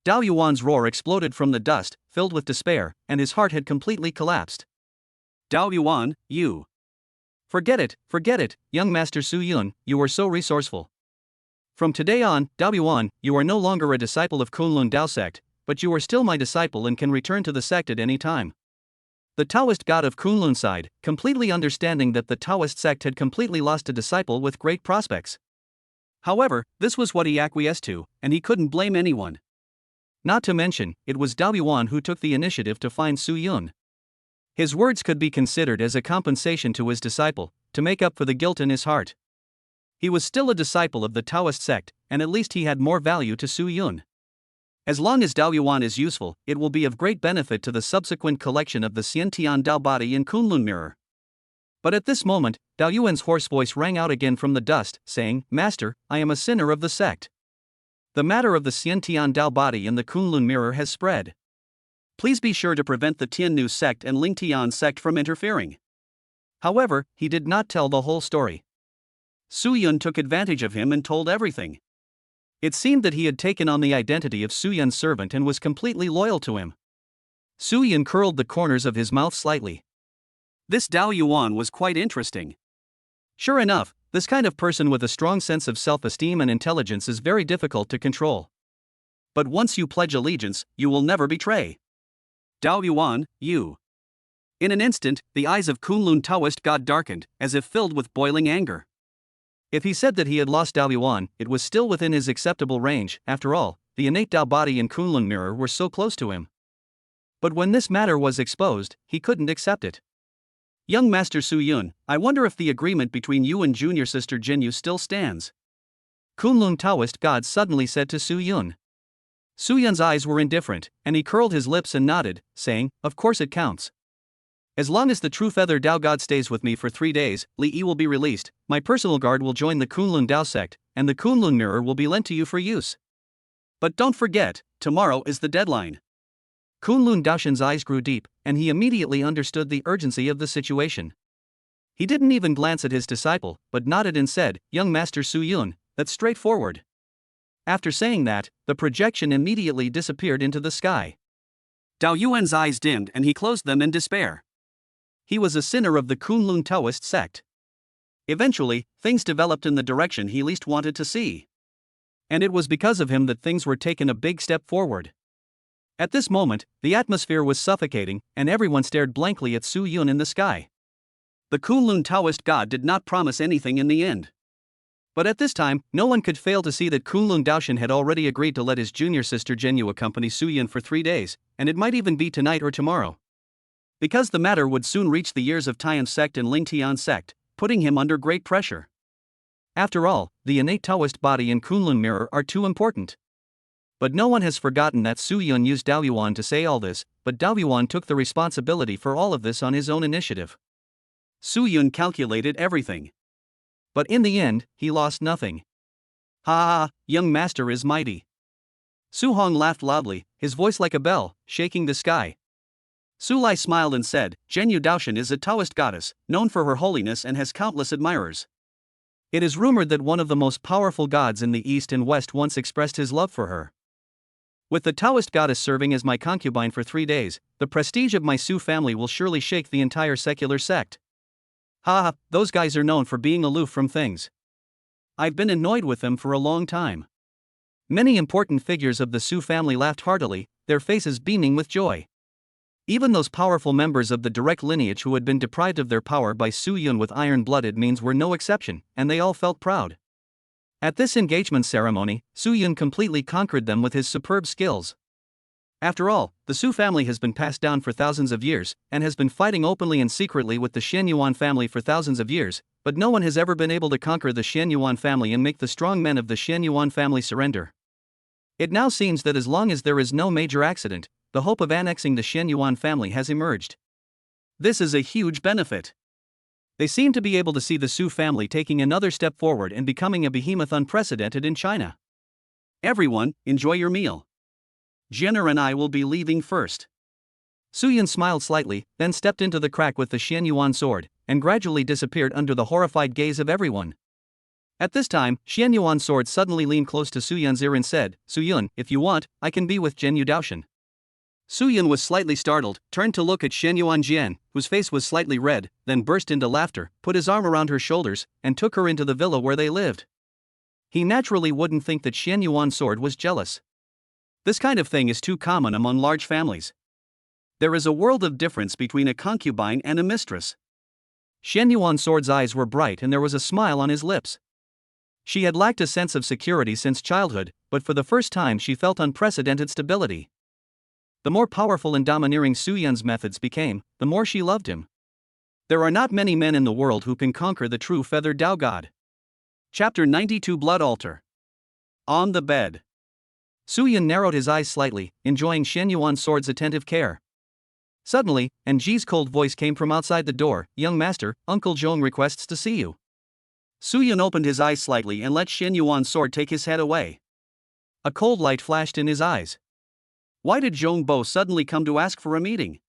Dao Yuan's roar exploded from the dust, filled with despair, and his heart had completely collapsed. Dao Yuan, you. Forget it, young Master Su Yun, you were so resourceful. From today on, Dao Yuan, you are no longer a disciple of Kunlun Dao sect, but you are still my disciple and can return to the sect at any time. The Taoist god of Kunlun sighed, completely understanding that the Taoist sect had completely lost a disciple with great prospects. However, this was what he acquiesced to, and he couldn't blame anyone. Not to mention, it was Dao Yuan who took the initiative to find Su Yun. His words could be considered as a compensation to his disciple, to make up for the guilt in his heart. He was still a disciple of the Taoist sect, and at least he had more value to Su Yun. As long as Dao Yuan is useful, it will be of great benefit to the subsequent collection of the Xiantian Dao body in Kunlun Mirror. But at this moment, Dao Yuan's hoarse voice rang out again from the dust, saying, "Master, I am a sinner of the sect. The matter of the Xiantian Dao body in the Kunlun Mirror has spread. Please be sure to prevent the Tiannu sect and Lingtian sect from interfering." However, he did not tell the whole story. Su Yun took advantage of him and told everything. It seemed that he had taken on the identity of Su Yun's servant and was completely loyal to him. Su Yun curled the corners of his mouth slightly. This Dao Yuan was quite interesting. Sure enough, this kind of person with a strong sense of self-esteem and intelligence is very difficult to control. But once you pledge allegiance, you will never betray. Dao Yuan, you. In an instant, the eyes of Kunlun Taoist god darkened, as if filled with boiling anger. If he said that he had lost Dao Yuan, it was still within his acceptable range. After all, the innate Dao body and Kunlun mirror were so close to him. But when this matter was exposed, he couldn't accept it. Young Master Su Yun, I wonder if the agreement between you and junior sister Jinyu still stands. Kunlun Taoist god suddenly said to Su Yun. Su Yun's eyes were indifferent, and he curled his lips and nodded, saying, of course it counts. As long as the true feather Dao god stays with me for 3 days, Li Yi will be released, my personal guard will join the Kunlun Dao sect, and the Kunlun mirror will be lent to you for use. But don't forget, tomorrow is the deadline. Kunlun Daoshan's eyes grew deep, and he immediately understood the urgency of the situation. He didn't even glance at his disciple, but nodded and said, young Master Su Yun, that's straightforward. After saying that, the projection immediately disappeared into the sky. Dao Yuan's eyes dimmed and he closed them in despair. He was a sinner of the Kunlun Taoist sect. Eventually, things developed in the direction he least wanted to see. And it was because of him that things were taken a big step forward. At this moment, the atmosphere was suffocating, and everyone stared blankly at Su Yun in the sky. The Kunlun Taoist god did not promise anything in the end. But at this time, no one could fail to see that Kunlun Daoshan had already agreed to let his junior sister Jinyu accompany Su Yun for 3 days, and it might even be tonight or tomorrow. Because the matter would soon reach the ears of Tian's sect and Ling Tian's sect, putting him under great pressure. After all, the innate Taoist body and Kunlun mirror are too important. But no one has forgotten that Su Yun used Dao Yuan to say all this, but Dao Yuan took the responsibility for all of this on his own initiative. Su Yun calculated everything. But in the end, he lost nothing. Ha ha, young master is mighty. Su Hong laughed loudly, his voice like a bell, shaking the sky. Su Lai smiled and said, Jinyu Daoshan is a Taoist goddess, known for her holiness and has countless admirers. It is rumored that one of the most powerful gods in the East and West once expressed his love for her. With the Taoist goddess serving as my concubine for 3 days, the prestige of my Su family will surely shake the entire secular sect. Ha ha, those guys are known for being aloof from things. I've been annoyed with them for a long time. Many important figures of the Su family laughed heartily, their faces beaming with joy. Even those powerful members of the direct lineage who had been deprived of their power by Su Yun with iron-blooded means were no exception, and they all felt proud. At this engagement ceremony, Su Yun completely conquered them with his superb skills. After all, the Su family has been passed down for thousands of years, and has been fighting openly and secretly with the Shen Yuan family for thousands of years, but no one has ever been able to conquer the Shen Yuan family and make the strong men of the Shen Yuan family surrender. It now seems that as long as there is no major accident, the hope of annexing the Shen Yuan family has emerged. This is a huge benefit. They seem to be able to see the Su family taking another step forward and becoming a behemoth unprecedented in China. Everyone, enjoy your meal. Jenner and I will be leaving first. Su Yun smiled slightly, then stepped into the crack with the Shen Yuan sword, and gradually disappeared under the horrified gaze of everyone. At this time, Shen Yuan's sword suddenly leaned close to Su Yun's ear and said, Su Yun, if you want, I can be with Jinyu Daoshan. Su Yun was slightly startled, turned to look at Shen Yuan Jian, whose face was slightly red, then burst into laughter, put his arm around her shoulders, and took her into the villa where they lived. He naturally wouldn't think that Shen Yuan's sword was jealous. This kind of thing is too common among large families. There is a world of difference between a concubine and a mistress. Shen Yuan's sword's eyes were bright and there was a smile on his lips. She had lacked a sense of security since childhood, but for the first time she felt unprecedented stability. The more powerful and domineering Su Yun's methods became, the more she loved him. There are not many men in the world who can conquer the true feathered Dao God. Chapter 92 Blood Altar. On the bed. Su Yun narrowed his eyes slightly, enjoying Shen Yuan's sword's attentive care. Suddenly, Ji's cold voice came from outside the door, Young Master, Uncle Zhong requests to see you. Su Yun opened his eyes slightly and let Shen Yuan's sword take his head away. A cold light flashed in his eyes. Why did Zhong Bo suddenly come to ask for a meeting?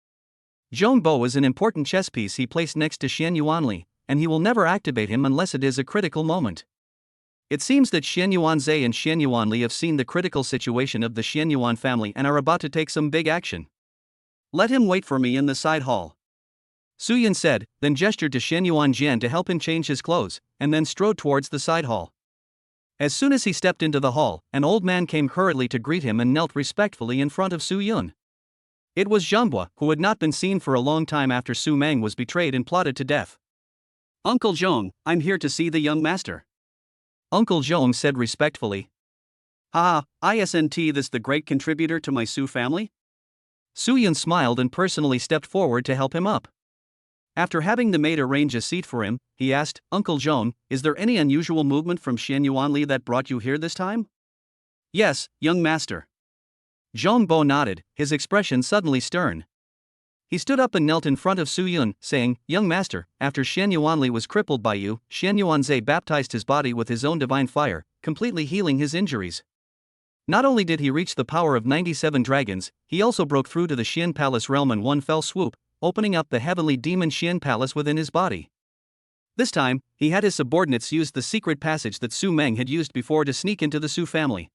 Zhong Bo is an important chess piece he placed next to Shen Yuanli, and he will never activate him unless it is a critical moment. It seems that Shen Yuanzhe and Shen Yuanli have seen the critical situation of the Shen Yuan family and are about to take some big action. Let him wait for me in the side hall. Su Yun said, then gestured to Shen Yuan Jian to help him change his clothes, and then strode towards the side hall. As soon as he stepped into the hall, an old man came hurriedly to greet him and knelt respectfully in front of Su Yun. It was Zhanghua, who had not been seen for a long time after Su Meng was betrayed and plotted to death. Uncle Zhong, I'm here to see the young master. Uncle Zhong said respectfully. Ha ha, isn't this the great contributor to my Su family? Su Yun smiled and personally stepped forward to help him up. After having the maid arrange a seat for him, he asked, "Uncle Zhong, is there any unusual movement from Xian Yuanli that brought you here this time?" "Yes, young master." Zhong Bo nodded, his expression suddenly stern. He stood up and knelt in front of Su Yun, saying, "Young master, after Xian Yuanli was crippled by you, Xian Yuanzhe baptized his body with his own divine fire, completely healing his injuries. Not only did he reach the power of 97 dragons, he also broke through to the Xian Palace realm in one fell swoop, opening up the heavenly demon Xian Palace within his body. This time, he had his subordinates use the secret passage that Su Meng had used before to sneak into the Su family.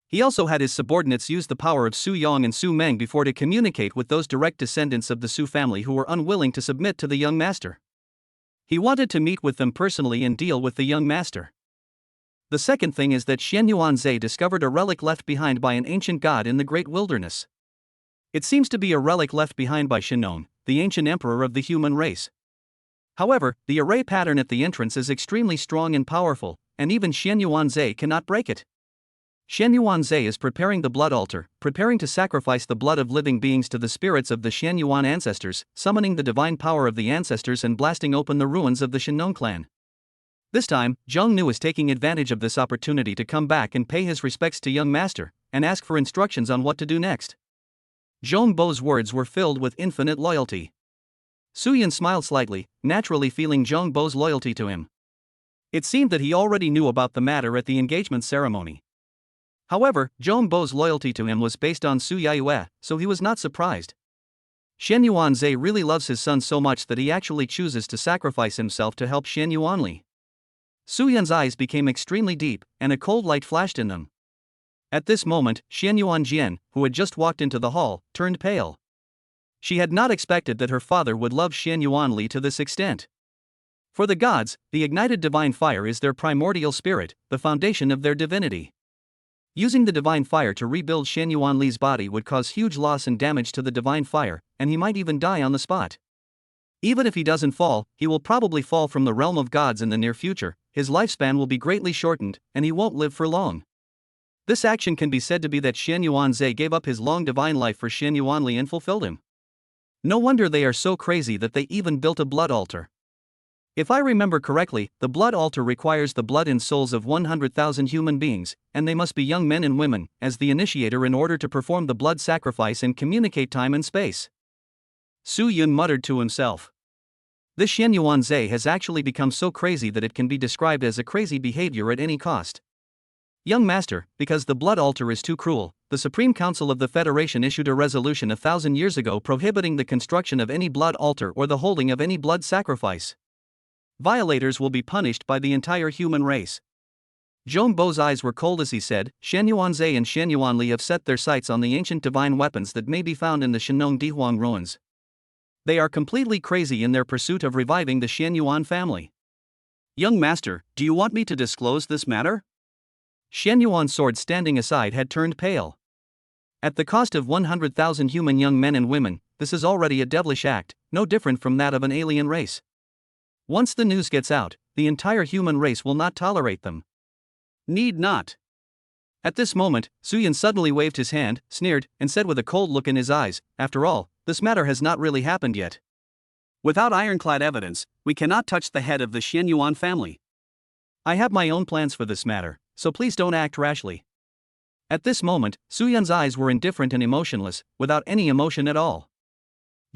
He also had his subordinates use the power of Su Yong and Su Meng before to communicate with those direct descendants of the Su family who were unwilling to submit to the young master. He wanted to meet with them personally and deal with the young master. The second thing is that Xian Yuanzhe discovered a relic left behind by an ancient god in the great wilderness. It seems to be a relic left behind by Shinon, the ancient emperor of the human race. However, the array pattern at the entrance is extremely strong and powerful, and even Xian Yuanzhe cannot break it. Xian Yuanzhe is preparing the blood altar, preparing to sacrifice the blood of living beings to the spirits of the Xian Yuan ancestors, summoning the divine power of the ancestors and blasting open the ruins of the Shinon clan. This time, Zhong Nu is taking advantage of this opportunity to come back and pay his respects to young master, and ask for instructions on what to do next. Zhong Bo's words were filled with infinite loyalty. Su Yun smiled slightly, naturally feeling Zhong Bo's loyalty to him. It seemed that he already knew about the matter at the engagement ceremony. However, Zhong Bo's loyalty to him was based on Su Yaiyue, so he was not surprised. Xian Yuanzhe really loves his son so much that he actually chooses to sacrifice himself to help Xian Yuanli. Su Yun's eyes became extremely deep, and a cold light flashed in them. At this moment, Xian Yuanjian, who had just walked into the hall, turned pale. She had not expected that her father would love Xian Yuanli to this extent. For the gods, the ignited divine fire is their primordial spirit, the foundation of their divinity. Using the divine fire to rebuild Xian Yuanli's body would cause huge loss and damage to the divine fire, and he might even die on the spot. Even if he doesn't fall, he will probably fall from the realm of gods in the near future, his lifespan will be greatly shortened, and he won't live for long. This action can be said to be that Xian Yuanzhe gave up his long divine life for Xian Yuanli and fulfilled him. No wonder they are so crazy that they even built a blood altar. If I remember correctly, the blood altar requires the blood and souls of 100,000 human beings, and they must be young men and women, as the initiator in order to perform the blood sacrifice and communicate time and space. Su Yun muttered to himself. This Xian Yuanzhe has actually become so crazy that it can be described as a crazy behavior at any cost. Young master, because the blood altar is too cruel, the Supreme Council of the Federation issued a resolution 1,000 years ago prohibiting the construction of any blood altar or the holding of any blood sacrifice. Violators will be punished by the entire human race. Zhong Bo's eyes were cold as he said, Xian Yuanzhe and Xian Yuanli have set their sights on the ancient divine weapons that may be found in the Shenong Dihuang ruins. They are completely crazy in their pursuit of reviving the Xian Yuan family. Young master, do you want me to disclose this matter? Xian Yuan's sword standing aside had turned pale. At the cost of 100,000 human young men and women, this is already a devilish act, no different from that of an alien race. Once the news gets out, the entire human race will not tolerate them. Need not. At this moment, Su Yun suddenly waved his hand, sneered, and said with a cold look in his eyes, after all, this matter has not really happened yet. Without ironclad evidence, we cannot touch the head of the Xian Yuan family. I have my own plans for this matter, so please don't act rashly. At this moment, Su Yun's eyes were indifferent and emotionless, without any emotion at all.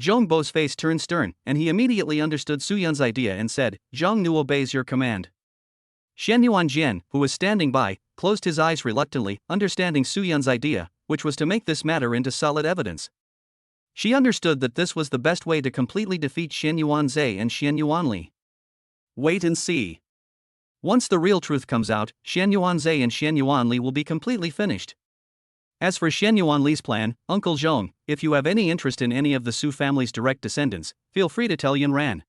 Zhong Bo's face turned stern, and he immediately understood Su Yun's idea and said, Zhong Nu obeys your command. Xian Yuanjian, who was standing by, closed his eyes reluctantly, understanding Su Yun's idea, which was to make this matter into solid evidence. She understood that this was the best way to completely defeat Xian Yuanzhe and Xian Yuanli. Wait and see. Once the real truth comes out, Xian Yuanzhe and Xian Yuanli will be completely finished. As for Xian Yuanli's plan, Uncle Zhong, if you have any interest in any of the Su family's direct descendants, feel free to tell Yun Ran.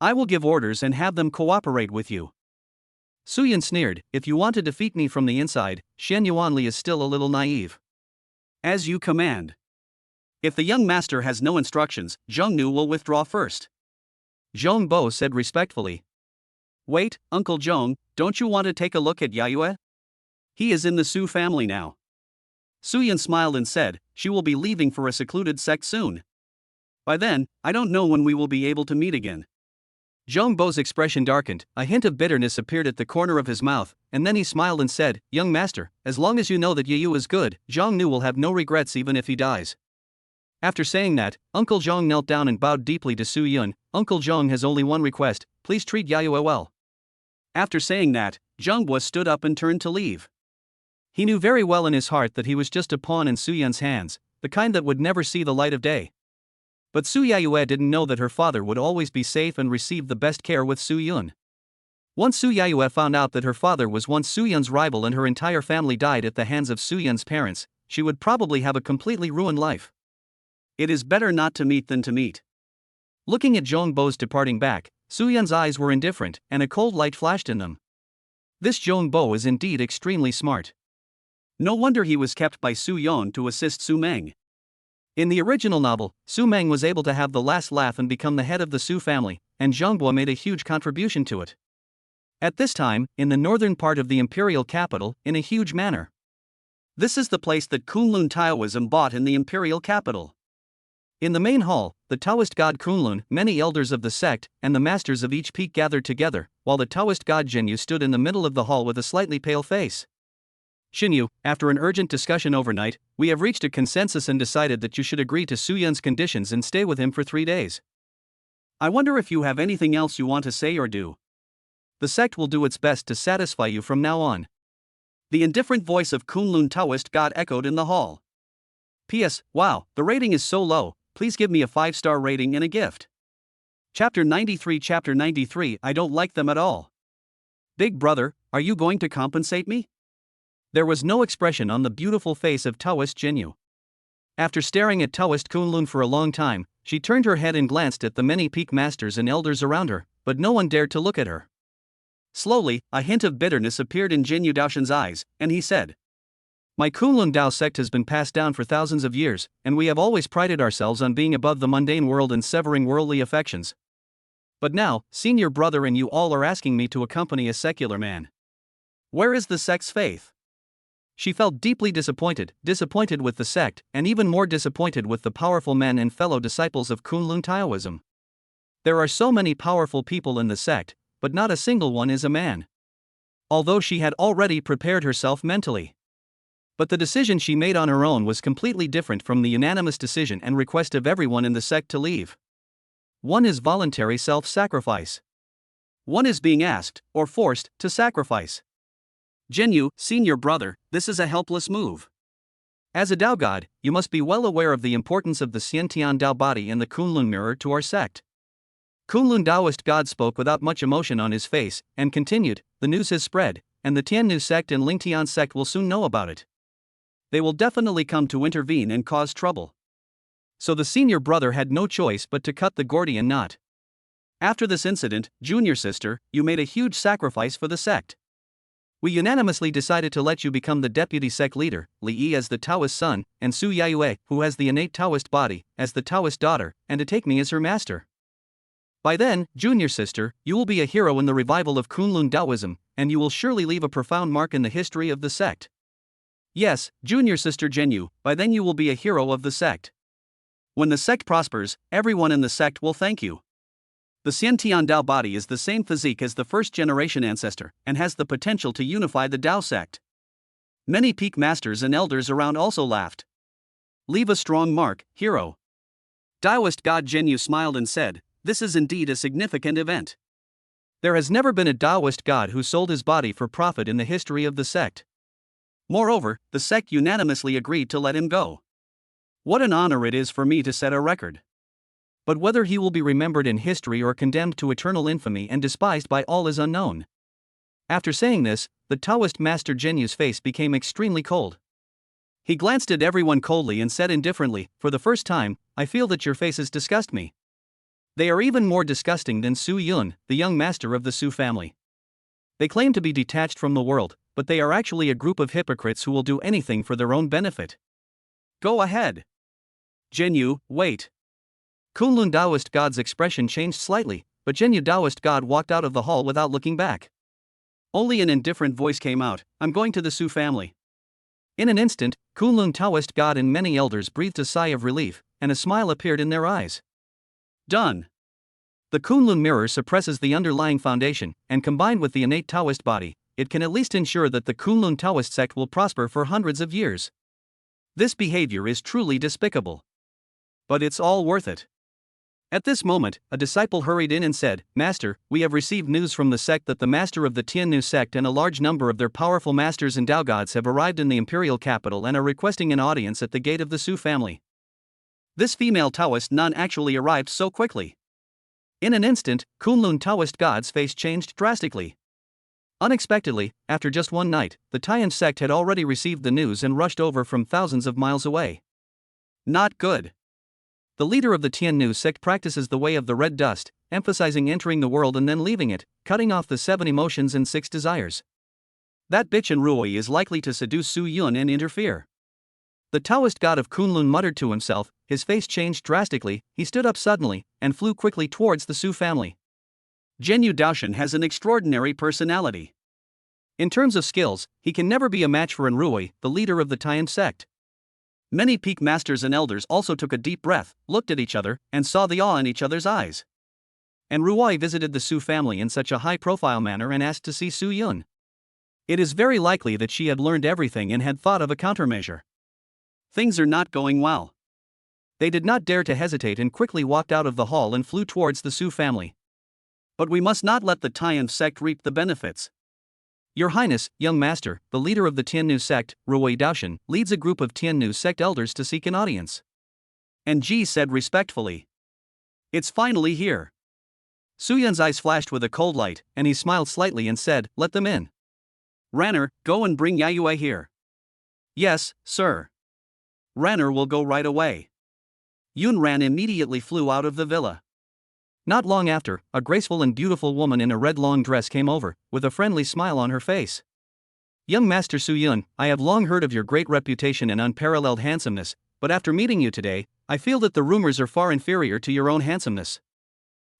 I will give orders and have them cooperate with you. Su Yun sneered, if you want to defeat me from the inside, Xian Yuanli is still a little naive. As you command. If the young master has no instructions, Zhong Nu will withdraw first. Zhong Bo said respectfully. Wait, Uncle Zhong, don't you want to take a look at Yaiyue? He is in the Su family now. Su Yun smiled and said, she will be leaving for a secluded sect soon. By then, I don't know when we will be able to meet again. Zhang Bo's expression darkened, a hint of bitterness appeared at the corner of his mouth, and then he smiled and said, "Young master, as long as you know that Yu is good, Zhang Nu will have no regrets even if he dies." After saying that, Uncle Zhang knelt down and bowed deeply to Su Yun. "Uncle Zhang has only one request, please treat Yayue well." After saying that, Zhang Bo stood up and turned to leave. He knew very well in his heart that he was just a pawn in Su Yun's hands, the kind that would never see the light of day. But Su Yayue didn't know that her father would always be safe and receive the best care with Su Yun. Once Su Yayue found out that her father was once Su Yun's rival and her entire family died at the hands of Su Yun's parents, she would probably have a completely ruined life. It is better not to meet than to meet. Looking at Zhang Bo's departing back, Su Yun's eyes were indifferent, and a cold light flashed in them. This Zhang Bo is indeed extremely smart. No wonder he was kept by Su Yun to assist Su Meng. In the original novel, Su Meng was able to have the last laugh and become the head of the Su family, and Zhang Bo made a huge contribution to it. At this time, in the northern part of the imperial capital, in a huge manner. This is the place that Kunlun Taoism bought in the imperial capital. In the main hall, the Taoist god Kunlun, many elders of the sect, and the masters of each peak gathered together, while the Taoist god Jinyu stood in the middle of the hall with a slightly pale face. "Xinyu, after an urgent discussion overnight, we have reached a consensus and decided that you should agree to Su Yun's conditions and stay with him for 3 days. I wonder if you have anything else you want to say or do. The sect will do its best to satisfy you from now on." The indifferent voice of Kunlun Taoist god echoed in the hall. "P.S. Wow, the rating is so low, please give me a 5-star rating and a gift." Chapter 93 I don't like them at all. "Big brother, are you going to compensate me?" There was no expression on the beautiful face of Taoist Jinyu. After staring at Taoist Kunlun for a long time, she turned her head and glanced at the many peak masters and elders around her, but no one dared to look at her. Slowly, a hint of bitterness appeared in Jinyu Daoshan's eyes, and he said, "My Kunlun Dao sect has been passed down for thousands of years, and we have always prided ourselves on being above the mundane world and severing worldly affections. But now, senior brother and you all are asking me to accompany a secular man. Where is the sect's faith?" She felt deeply disappointed with the sect, and even more disappointed with the powerful men and fellow disciples of Kunlun Taoism. There are so many powerful people in the sect, but not a single one is a man. Although she had already prepared herself mentally. But the decision she made on her own was completely different from the unanimous decision and request of everyone in the sect to leave. One is voluntary self-sacrifice. One is being asked, or forced, to sacrifice. Jinyu, senior brother, this is a helpless move. As a Dao god, you must be well aware of the importance of the Xiantian Dao body in the Kunlun mirror to our sect. Kunlun Taoist god spoke without much emotion on his face, and continued, "The news has spread, and the Tiannu sect and Lingtian sect will soon know about it. They will definitely come to intervene and cause trouble." So the senior brother had no choice but to cut the Gordian knot. "After this incident, junior sister, you made a huge sacrifice for the sect. We unanimously decided to let you become the deputy sect leader, Li Yi as the Taoist son, and Su Yayue, who has the innate Taoist body, as the Taoist daughter, and to take me as her master. By then, junior sister, you will be a hero in the revival of Kunlun Taoism, and you will surely leave a profound mark in the history of the sect. Yes, junior sister Jinyu, by then you will be a hero of the sect. When the sect prospers, everyone in the sect will thank you. The Xiantian Dao body is the same physique as the first-generation ancestor, and has the potential to unify the Dao sect." Many peak masters and elders around also laughed. "Leave a strong mark, hero." Taoist god Jinyu smiled and said, "This is indeed a significant event. There has never been a Taoist god who sold his body for profit in the history of the sect. Moreover, the sect unanimously agreed to let him go. What an honor it is for me to set a record. But whether he will be remembered in history or condemned to eternal infamy and despised by all is unknown." After saying this, the Taoist master Jinyu's face became extremely cold. He glanced at everyone coldly and said indifferently, "For the first time, I feel that your faces disgust me. They are even more disgusting than Su Yun, the young master of the Su family. They claim to be detached from the world, but they are actually a group of hypocrites who will do anything for their own benefit. Go ahead. Jinyu, wait." Kunlun Taoist god's expression changed slightly, but Jinyu Taoist god walked out of the hall without looking back. Only an indifferent voice came out, "I'm going to the Su family." In an instant, Kunlun Taoist god and many elders breathed a sigh of relief, and a smile appeared in their eyes. Done. The Kunlun mirror suppresses the underlying foundation, and combined with the innate Taoist body, it can at least ensure that the Kunlun Taoist sect will prosper for hundreds of years. This behavior is truly despicable. But it's all worth it. At this moment, a disciple hurried in and said, "Master, we have received news from the sect that the master of the Tiannu sect and a large number of their powerful masters and Dao gods have arrived in the imperial capital and are requesting an audience at the gate of the Su family." This female Taoist nun actually arrived so quickly. In an instant, Kunlun Taoist God's face changed drastically. Unexpectedly, after just one night, the Tian sect had already received the news and rushed over from thousands of miles away. Not good. The leader of the Tiannu sect practices the way of the red dust, emphasizing entering the world and then leaving it, cutting off the 7 emotions and 6 desires. That bitch in Ruoi is likely to seduce Su Yun and interfere. The Taoist god of Kunlun muttered to himself, his face changed drastically, he stood up suddenly, and flew quickly towards the Su family. Zhenyu Daoshan has an extraordinary personality. In terms of skills, he can never be a match for Enrui, the leader of the Tian sect. Many peak masters and elders also took a deep breath, looked at each other, and saw the awe in each other's eyes. Enrui visited the Su family in such a high-profile manner and asked to see Su Yun. It is very likely that she had learned everything and had thought of a countermeasure. Things are not going well. They did not dare to hesitate and quickly walked out of the hall and flew towards the Su family. But we must not let the Tian sect reap the benefits. Your Highness, young master, the leader of the Tiannu sect, Ruoi Daoshan, leads a group of Tiannu sect elders to seek an audience. And Ji said respectfully, "It's finally here." Su Yun's eyes flashed with a cold light, and he smiled slightly and said, "Let them in. Ranner, go and bring Yayue here." "Yes, sir." "Ranner will go right away." Yun Ran immediately flew out of the villa. Not long after, a graceful and beautiful woman in a red long dress came over, with a friendly smile on her face. "Young Master Su Yun, I have long heard of your great reputation and unparalleled handsomeness, but after meeting you today, I feel that the rumors are far inferior to your own handsomeness.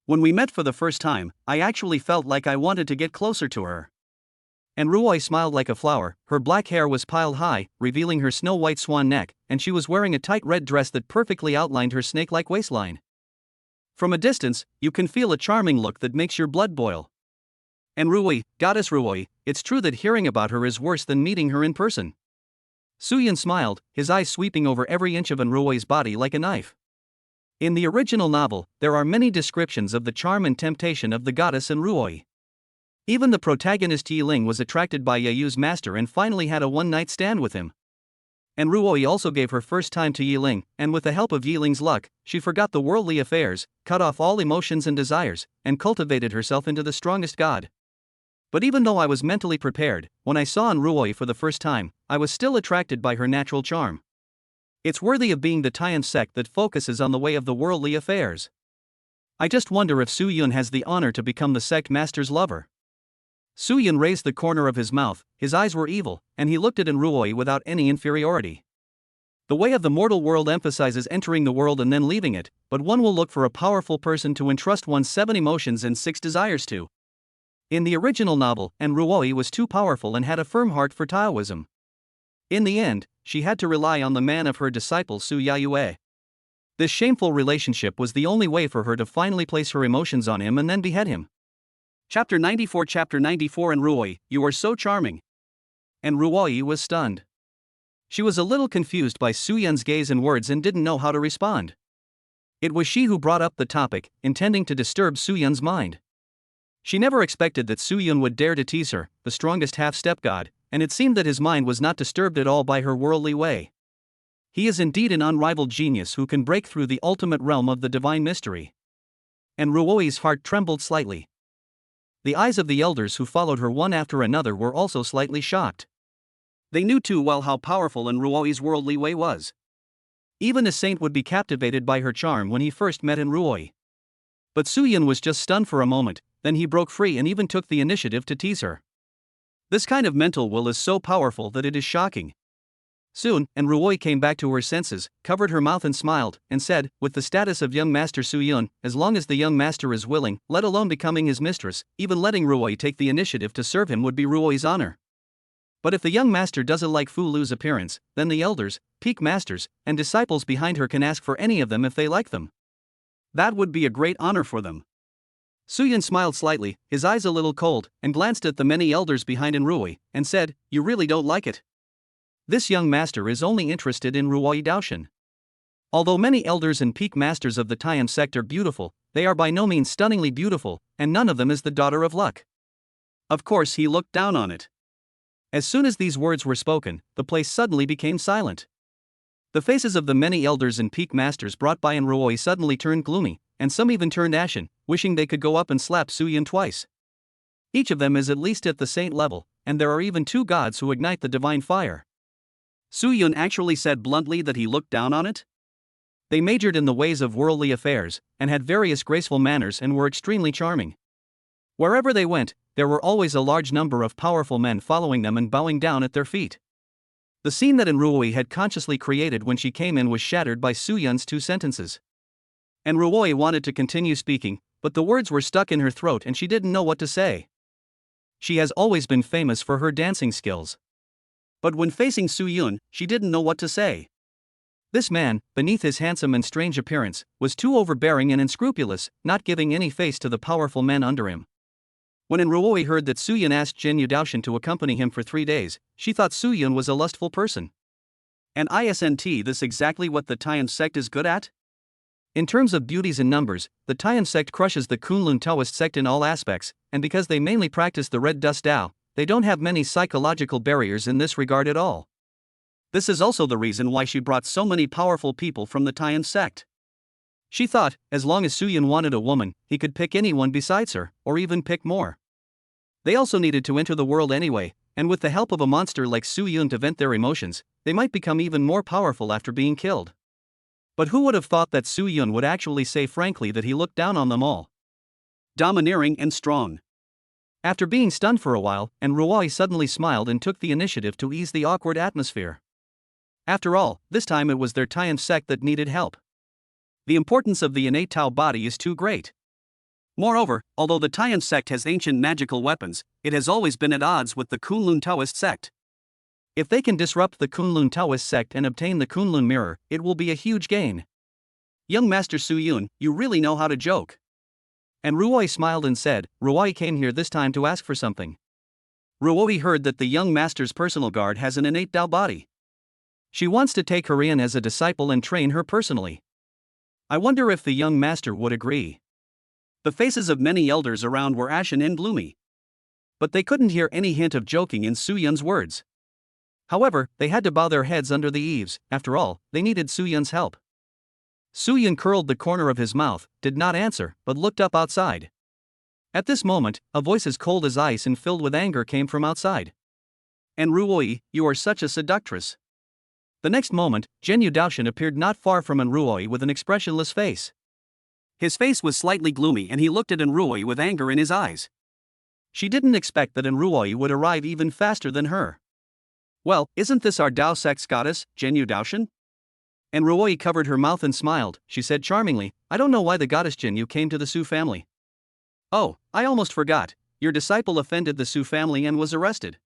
When we met for the first time, I actually felt like I wanted to get closer to her." And Ruoi smiled like a flower, her black hair was piled high, revealing her snow-white swan neck, and she was wearing a tight red dress that perfectly outlined her snake-like waistline. From a distance, you can feel a charming look that makes your blood boil. And Ruoi, Goddess Ruoi, it's true that hearing about her is worse than meeting her in person. Su Yun smiled, his eyes sweeping over every inch of Enruoi's body like a knife. In the original novel, there are many descriptions of the charm and temptation of the goddess Enruoi. Even the protagonist Yi Ling was attracted by Yayu's master and finally had a one-night stand with him. And Ruoi also gave her first time to Yi Ling, and with the help of Yi Ling's luck, she forgot the worldly affairs, cut off all emotions and desires, and cultivated herself into the strongest god. But even though I was mentally prepared, when I saw Enruoi for the first time, I was still attracted by her natural charm. It's worthy of being the Tian sect that focuses on the way of the worldly affairs. I just wonder if Su Yun has the honor to become the sect master's lover. Su Yun raised the corner of his mouth, his eyes were evil, and he looked at Enruoi without any inferiority. The way of the mortal world emphasizes entering the world and then leaving it, but one will look for a powerful person to entrust one's 7 emotions and 6 desires to. In the original novel, Enruoi was too powerful and had a firm heart for Taoism. In the end, she had to rely on the man of her disciple Su Yayue. This shameful relationship was the only way for her to finally place her emotions on him and then behead him. Chapter 94 Enruoi, you are so charming. Enruoi was stunned. She was a little confused by Su Yun's gaze and words and didn't know how to respond. It was she who brought up the topic, intending to disturb Su Yun's mind. She never expected that Su Yun would dare to tease her, the strongest half-step god, and it seemed that his mind was not disturbed at all by her worldly way. He is indeed an unrivaled genius who can break through the ultimate realm of the divine mystery. Enruoi's heart trembled slightly. The eyes of the elders who followed her one after another were also slightly shocked. They knew too well how powerful Enruoi's worldly way was. Even a saint would be captivated by her charm when he first met Enruoi. But Su Yun was just stunned for a moment, then he broke free and even took the initiative to tease her. This kind of mental will is so powerful that it is shocking. Soon, Enruoi came back to her senses, covered her mouth and smiled, and said, with the status of young master Su Yun, as long as the young master is willing, let alone becoming his mistress, even letting Ruoi take the initiative to serve him would be Ruoi's honor. But if the young master doesn't like Fu Lu's appearance, then the elders, peak masters, and disciples behind her can ask for any of them if they like them. That would be a great honor for them. Suyun smiled slightly, his eyes a little cold, and glanced at the many elders behind Enruoi, and said, "You really don't like it? This young master is only interested in Ruoi Daoshan." Although many elders and peak masters of the Taiyan sect are beautiful, they are by no means stunningly beautiful, and none of them is the daughter of luck. Of course, he looked down on it. As soon as these words were spoken, the place suddenly became silent. The faces of the many elders and peak masters brought by Enruoi suddenly turned gloomy, and some even turned ashen, wishing they could go up and slap Suyun twice. Each of them is at least at the saint level, and there are even 2 gods who ignite the divine fire. Suyun actually said bluntly that he looked down on it? They majored in the ways of worldly affairs, and had various graceful manners and were extremely charming. Wherever they went, there were always a large number of powerful men following them and bowing down at their feet. The scene that Enruoi had consciously created when she came in was shattered by Suyun's 2 sentences. Enruoi wanted to continue speaking, but the words were stuck in her throat and she didn't know what to say. She has always been famous for her dancing skills. But when facing Suyun, she didn't know what to say. This man, beneath his handsome and strange appearance, was too overbearing and unscrupulous, not giving any face to the powerful men under him. When Enruoi heard that Suyun asked Jinyu Daoshan to accompany him for 3 days, she thought Suyun was a lustful person. And isn't this exactly what the Taiyan sect is good at? In terms of beauties and numbers, the Taiyan sect crushes the Kunlun Taoist sect in all aspects, and because they mainly practice the Red Dust Tao, they don't have many psychological barriers in this regard at all. This is also the reason why she brought so many powerful people from the Taiyan sect. She thought, as long as Suyun wanted a woman, he could pick anyone besides her, or even pick more. They also needed to enter the world anyway, and with the help of a monster like Suyun to vent their emotions, they might become even more powerful after being killed. But who would have thought that Suyun would actually say frankly that he looked down on them all? Domineering and strong. After being stunned for a while, Enruoi suddenly smiled and took the initiative to ease the awkward atmosphere. After all, this time it was their Taiyan sect that needed help. The importance of the innate Tao body is too great. Moreover, although the Taiyan sect has ancient magical weapons, it has always been at odds with the Kunlun Taoist sect. If they can disrupt the Kunlun Taoist sect and obtain the Kunlun mirror, it will be a huge gain. Young Master Suyun, you really know how to joke. And Ruoi smiled and said, Ruoi came here this time to ask for something. Ruoi heard that the young master's personal guard has an innate Tao body. She wants to take her in as a disciple and train her personally. I wonder if the young master would agree. The faces of many elders around were ashen and gloomy. But they couldn't hear any hint of joking in Suyun's words. However, they had to bow their heads under the eaves. After all, they needed Suyun's help. Suyun curled the corner of his mouth, did not answer, but looked up outside. At this moment, a voice as cold as ice and filled with anger came from outside. Enruoi, you are such a seductress. The next moment, Jinyu Daoshan appeared not far from Enruoi with an expressionless face. His face was slightly gloomy and he looked at Enruoi with anger in his eyes. She didn't expect that Enruoi would arrive even faster than her. Well, isn't this our Tao sect's goddess, Jinyu Daoshan? Enruoi covered her mouth and smiled. She said charmingly, I don't know why the goddess Jinyu came to the Su family. Oh, I almost forgot, your disciple offended the Su family and was arrested.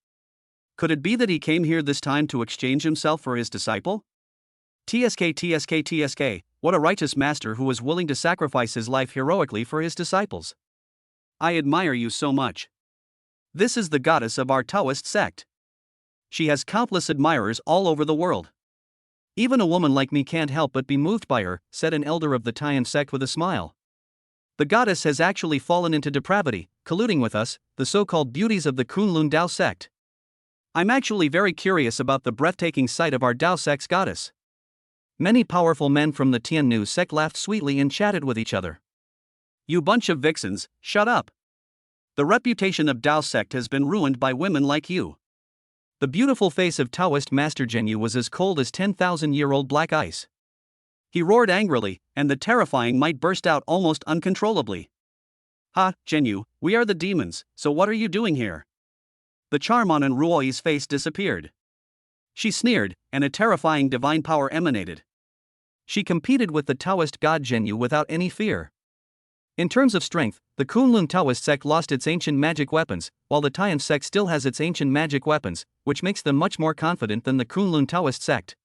Could it be that he came here this time to exchange himself for his disciple? TSK, what a righteous master who was willing to sacrifice his life heroically for his disciples. I admire you so much. This is the goddess of our Taoist sect. She has countless admirers all over the world. Even a woman like me can't help but be moved by her, said an elder of the Taiyan sect with a smile. The goddess has actually fallen into depravity, colluding with us, the so-called beauties of the Kunlun Tao sect. I'm actually very curious about the breathtaking sight of our Tao sect's goddess. Many powerful men from the Tiannu sect laughed sweetly and chatted with each other. You bunch of vixens, shut up. The reputation of Tao sect has been ruined by women like you. The beautiful face of Taoist Master Jinyu was as cold as 10,000-year-old black ice. He roared angrily, and the terrifying might burst out almost uncontrollably. Ha, Jinyu, we are the demons, so what are you doing here? The charm on Enruoi's face disappeared. She sneered, and a terrifying divine power emanated. She competed with the Taoist god Jinyu without any fear. In terms of strength, the Kunlun Taoist sect lost its ancient magic weapons, while the Taiyan sect still has its ancient magic weapons, which makes them much more confident than the Kunlun Taoist sect.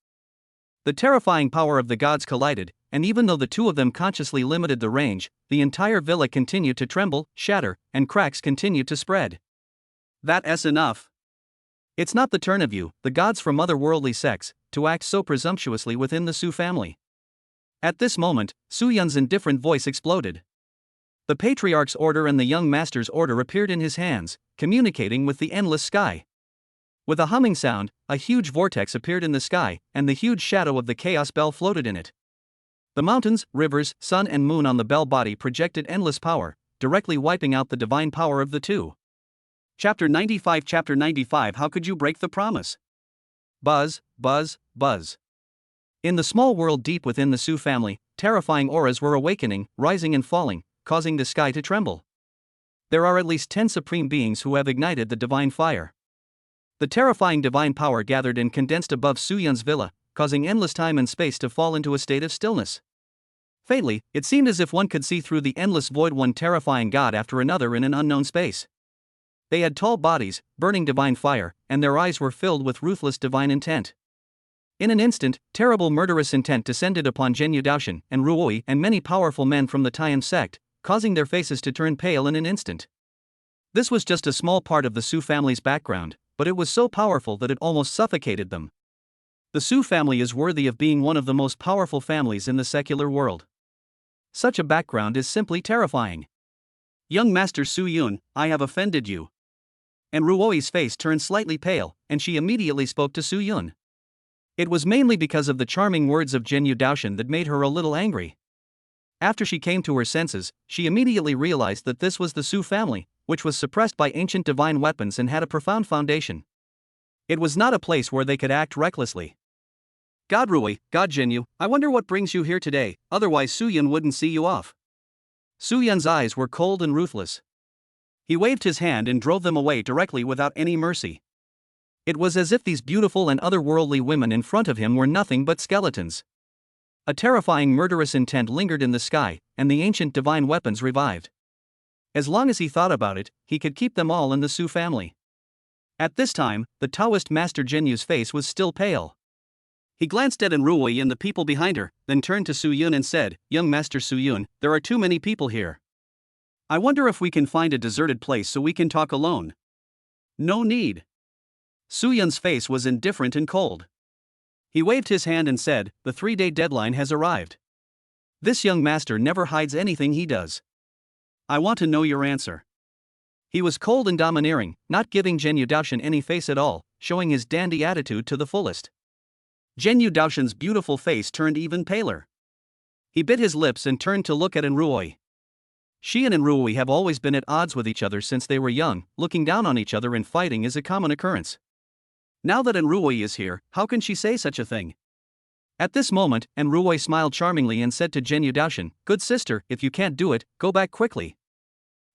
The terrifying power of the gods collided, and even though the two of them consciously limited the range, the entire villa continued to tremble, shatter, and cracks continued to spread. That's enough. It's not the turn of you, the gods from otherworldly sects, to act so presumptuously within the Su family. At this moment, Su Yun's indifferent voice exploded. The Patriarch's order and the young master's order appeared in his hands, communicating with the endless sky. With a humming sound, a huge vortex appeared in the sky, and the huge shadow of the chaos bell floated in it. The mountains, rivers, sun and moon on the bell body projected endless power, directly wiping out the divine power of the two. Chapter 95 How could you break the promise? Buzz, buzz, buzz. In the small world deep within the Su family, terrifying auras were awakening, rising and falling, causing the sky to tremble. There are at least 10 supreme beings who have ignited the divine fire. The terrifying divine power gathered and condensed above Su Yun's villa, causing endless time and space to fall into a state of stillness. Faintly, it seemed as if one could see through the endless void one terrifying god after another in an unknown space. They had tall bodies, burning divine fire, and their eyes were filled with ruthless divine intent. In an instant, terrible murderous intent descended upon Zhenyu Daoshan and Ruoi and many powerful men from the Tian sect, causing their faces to turn pale in an instant. This was just a small part of the Su family's background, but it was so powerful that it almost suffocated them. The Su family is worthy of being one of the most powerful families in the secular world. Such a background is simply terrifying. Young Master Su Yun, I have offended you. And Ruoi's face turned slightly pale, and she immediately spoke to Su Yun. It was mainly because of the charming words of Zhenyu Daoshan that made her a little angry. After she came to her senses, she immediately realized that this was the Su family, which was suppressed by ancient divine weapons and had a profound foundation. It was not a place where they could act recklessly. God Ruoi, God Zhenyu, I wonder what brings you here today, otherwise Su Yun wouldn't see you off. Su Yun's eyes were cold and ruthless. He waved his hand and drove them away directly without any mercy. It was as if these beautiful and otherworldly women in front of him were nothing but skeletons. A terrifying murderous intent lingered in the sky, and the ancient divine weapons revived. As long as he thought about it, he could keep them all in the Su family. At this time, the Taoist master Zhenyu's face was still pale. He glanced at Ruoi and the people behind her, then turned to Su Yun and said, Young Master Su Yun, there are too many people here. I wonder if we can find a deserted place so we can talk alone. No need. Su Yun's face was indifferent and cold. He waved his hand and said, the 3-day deadline has arrived. This young master never hides anything he does. I want to know your answer. He was cold and domineering, not giving Zhenyu Daoshan any face at all, showing his dandy attitude to the fullest. Zhenyu Daoshan's beautiful face turned even paler. He bit his lips and turned to look at Ruoi. She and Ruoi have always been at odds with each other since they were young, looking down on each other and fighting is a common occurrence. Now that Ruoi is here, how can she say such a thing? At this moment, Ruoi smiled charmingly and said to Zhenyu Daoshan, Good sister, if you can't do it, go back quickly.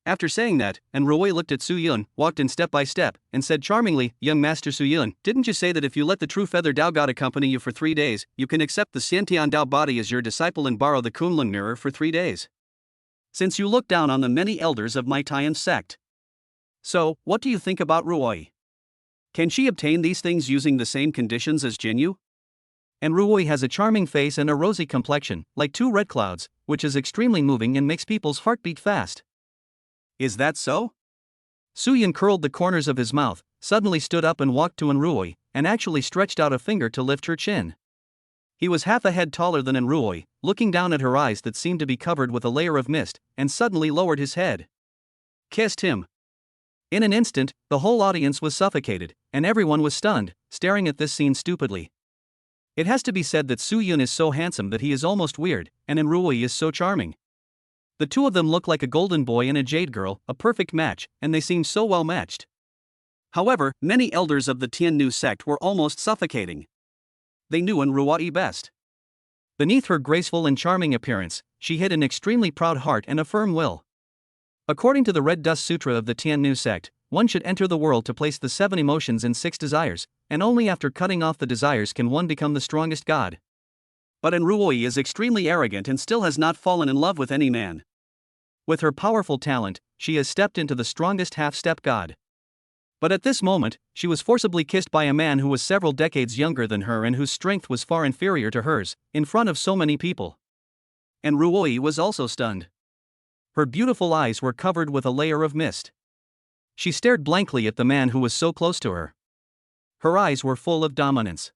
After saying that, Ruoi looked at Su Yun, walked in step by step, and said charmingly, Young Master Su Yun, didn't you say that if you let the true Feather Dao God accompany you for 3 days, you can accept the Xiantian Dao body as your disciple and borrow the Kunlun mirror for 3 days? Since you look down on the many elders of my Tian sect. So, what do you think about Ruoi? Can she obtain these things using the same conditions as Zhenyu? Ruoi has a charming face and a rosy complexion, like 2 red clouds, which is extremely moving and makes people's heart beat fast. Is that so? Su Yun curled the corners of his mouth, suddenly stood up and walked to Ruoi, and actually stretched out a finger to lift her chin. He was half a head taller than Ruoi, looking down at her eyes that seemed to be covered with a layer of mist, and suddenly lowered his head. Kissed him. In an instant, the whole audience was suffocated, and everyone was stunned, staring at this scene stupidly. It has to be said that Su Yun is so handsome that he is almost weird, and Ruoi is so charming. The two of them look like a golden boy and a jade girl, a perfect match, and they seem so well matched. However, many elders of the Tiannu sect were almost suffocating. They knew Ruoi best. Beneath her graceful and charming appearance, she hid an extremely proud heart and a firm will. According to the Red Dust Sutra of the Tiannu sect, one should enter the world to place the 7 emotions and 6 desires, and only after cutting off the desires can one become the strongest god. But Ruoi is extremely arrogant and still has not fallen in love with any man. With her powerful talent, she has stepped into the strongest half-step god. But at this moment, she was forcibly kissed by a man who was several decades younger than her and whose strength was far inferior to hers, in front of so many people. And Ruoi was also stunned. Her beautiful eyes were covered with a layer of mist. She stared blankly at the man who was so close to her. Her eyes were full of dominance.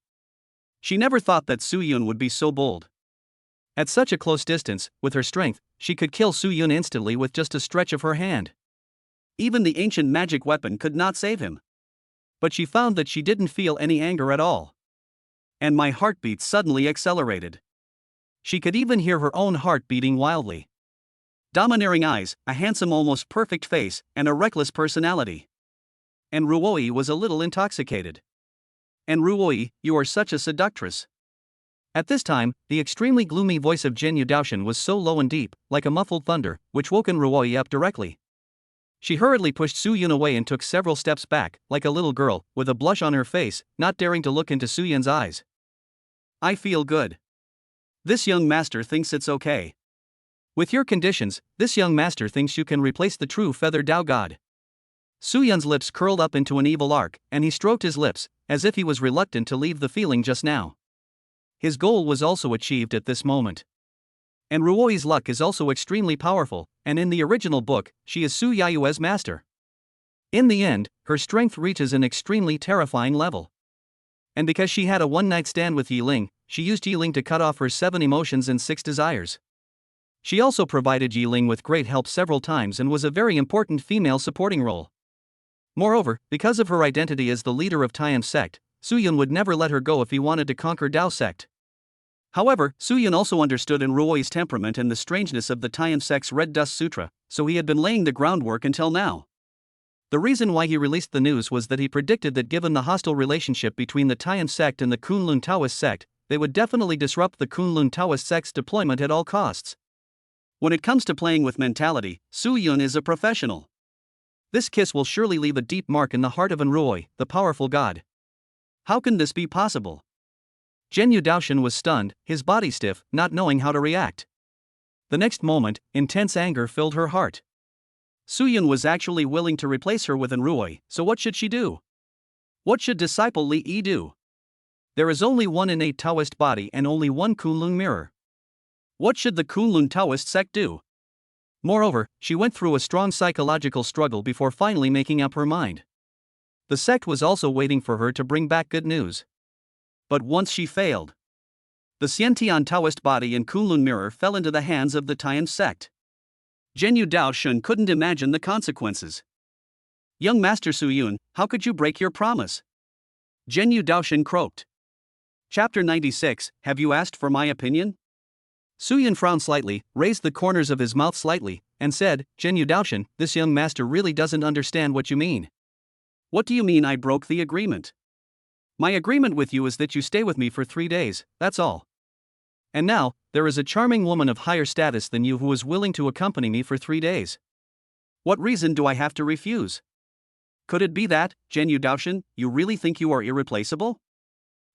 She never thought that Su-yun would be so bold. At such a close distance, with her strength, she could kill Su-yun instantly with just a stretch of her hand. Even the ancient magic weapon could not save him. But she found that she didn't feel any anger at all. And my heartbeat suddenly accelerated. She could even hear her own heart beating wildly. Domineering eyes, a handsome almost perfect face, and a reckless personality. And Ruoi was a little intoxicated. And Ruoi, you are such a seductress. At this time, the extremely gloomy voice of Jin Yudao was so low and deep, like a muffled thunder, which woken Ruoi up directly. She hurriedly pushed Su-yun away and took several steps back, like a little girl, with a blush on her face, not daring to look into Su-yun's eyes. I feel good. This young master thinks it's okay. With your conditions, this young master thinks you can replace the true feather Dao God. Su-yun's lips curled up into an evil arc, and he stroked his lips, as if he was reluctant to leave the feeling just now. His goal was also achieved at this moment. And Ruoi's luck is also extremely powerful, and in the original book, she is Su Yayue's master. In the end, her strength reaches an extremely terrifying level. And because she had a one-night stand with Yiling, she used Yiling to cut off her 7 emotions and 6 desires. She also provided Yiling with great help several times and was a very important female supporting role. Moreover, because of her identity as the leader of Taiyuan sect, Su-yun would never let her go if he wanted to conquer Dao sect. However, Su-yun also understood in Ruoi's temperament and the strangeness of the Taiyuan sect's Red Dust Sutra, so he had been laying the groundwork until now. The reason why he released the news was that he predicted that given the hostile relationship between the Taiyuan sect and the Kunlun Taoist sect, they would definitely disrupt the Kunlun Taoist sect's deployment at all costs. When it comes to playing with mentality, Su-yun is a professional. This kiss will surely leave a deep mark in the heart of Ruoi, the powerful god. How can this be possible? Jin Yudao was stunned, his body stiff, not knowing how to react. The next moment, intense anger filled her heart. Su-yun was actually willing to replace her with Ruoi, so what should she do? What should disciple Li Yi do? There is only one innate Taoist body and only one Kunlun mirror. What should the Kunlun Taoist sect do? Moreover, she went through a strong psychological struggle before finally making up her mind. The sect was also waiting for her to bring back good news. But once she failed, the Xiantian Taoist body and Kunlun mirror fell into the hands of the Taiyuan sect. Jin Yudao couldn't imagine the consequences. Young Master Su-yun, how could you break your promise? Jin Yudao croaked. Chapter 96, Have you asked for my opinion? Su-yun frowned slightly, raised the corners of his mouth slightly, and said, Jin Yudao, this young master really doesn't understand what you mean. What do you mean I broke the agreement? My agreement with you is that you stay with me for 3 days, that's all. And now, there is a charming woman of higher status than you who is willing to accompany me for 3 days. What reason do I have to refuse? Could it be that, Jin Yudao, you really think you are irreplaceable?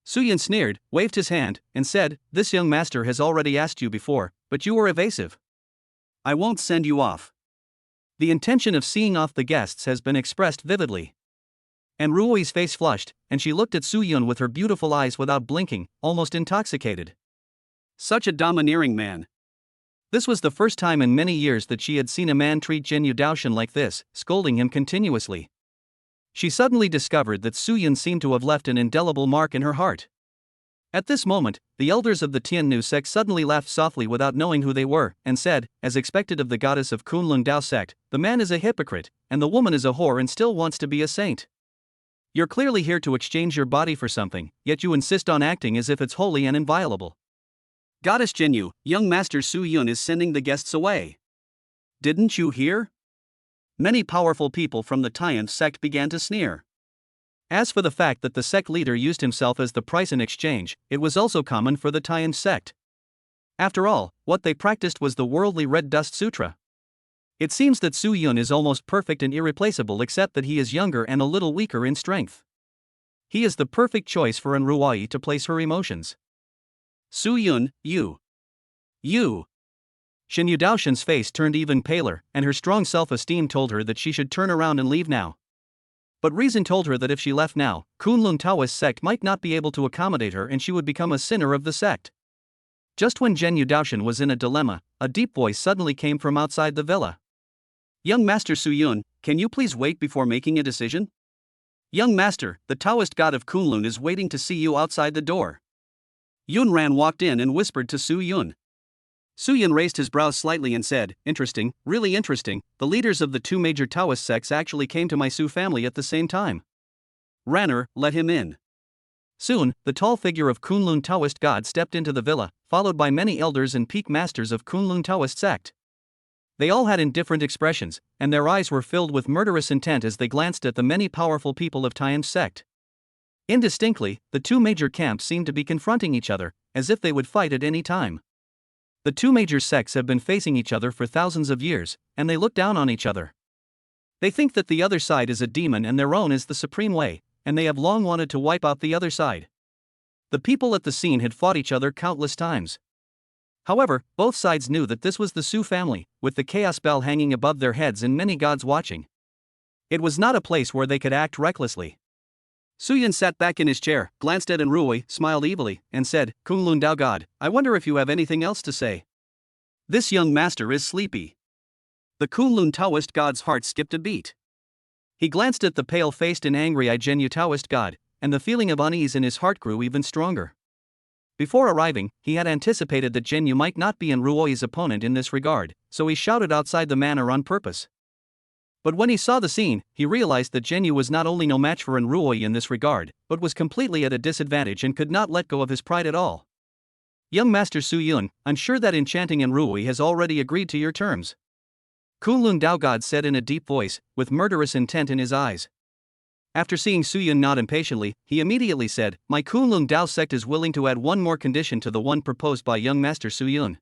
Su-yun sneered, waved his hand, and said, This young master has already asked you before, but you were evasive. I won't send you off. The intention of seeing off the guests has been expressed vividly. And Ruoi's face flushed, and she looked at Su-yun with her beautiful eyes without blinking, almost intoxicated. Such a domineering man. This was the first time in many years that she had seen a man treat Jin Yudao like this, scolding him continuously. She suddenly discovered that Su-yun seemed to have left an indelible mark in her heart. At this moment, the elders of the Tiannu sect suddenly laughed softly without knowing who they were, and said, as expected of the goddess of Kunlun Dao sect, the man is a hypocrite, and the woman is a whore and still wants to be a saint. You're clearly here to exchange your body for something, yet you insist on acting as if it's holy and inviolable. Goddess Jinyu, young Master Su-yun is sending the guests away. Didn't you hear? Many powerful people from the Taiyuan sect began to sneer. As for the fact that the sect leader used himself as the price in exchange, it was also common for the Taiyuan sect. After all, what they practiced was the worldly Red Dust Sutra. It seems that Su-yun is almost perfect and irreplaceable except that he is younger and a little weaker in strength. He is the perfect choice for Ruoi to place her emotions. Su-yun, you. Jin Yudao's face turned even paler, and her strong self-esteem told her that she should turn around and leave now. But reason told her that if she left now, Kunlun Taoist sect might not be able to accommodate her and she would become a sinner of the sect. Just when Zhen Daoshan was in a dilemma, a deep voice suddenly came from outside the villa. Young Master Su Yun, can you please wait before making a decision? Young Master, the Taoist god of Kunlun is waiting to see you outside the door. Yun Ran walked in and whispered to Su Yun. Su Yun raised his brows slightly and said, interesting, really interesting, the leaders of the two major Taoist sects actually came to my Su family at the same time. Ranner, let him in. Soon, the tall figure of Kunlun Taoist god stepped into the villa, followed by many elders and peak masters of Kunlun Taoist sect. They all had indifferent expressions, and their eyes were filled with murderous intent as they glanced at the many powerful people of Tian's sect. Indistinctly, the two major camps seemed to be confronting each other, as if they would fight at any time. The two major sects have been facing each other for thousands of years, and they look down on each other. They think that the other side is a demon and their own is the supreme way, and they have long wanted to wipe out the other side. The people at the scene had fought each other countless times. However, both sides knew that this was the Su family, with the chaos bell hanging above their heads and many gods watching. It was not a place where they could act recklessly. Su Yun sat back in his chair, glanced at Enrui, smiled evilly, and said, Kunlun Dao God, I wonder if you have anything else to say. This young master is sleepy. The Kunlun Taoist god's heart skipped a beat. He glanced at the pale-faced and angry-eyed Zhenyu Taoist god, and the feeling of unease in his heart grew even stronger. Before arriving, he had anticipated that Zhenyu might not be Enrui's opponent in this regard, so he shouted outside the manor on purpose. But when he saw the scene, he realized that Zhenyu was not only no match for Enrui in this regard, but was completely at a disadvantage and could not let go of his pride at all. Young Master Su Yun, I'm sure that enchanting Enrui has already agreed to your terms. Kunlun Dao God said in a deep voice, with murderous intent in his eyes. After seeing Su Yun nod impatiently, he immediately said, my Kunlun Dao sect is willing to add one more condition to the one proposed by young Master Su Yun.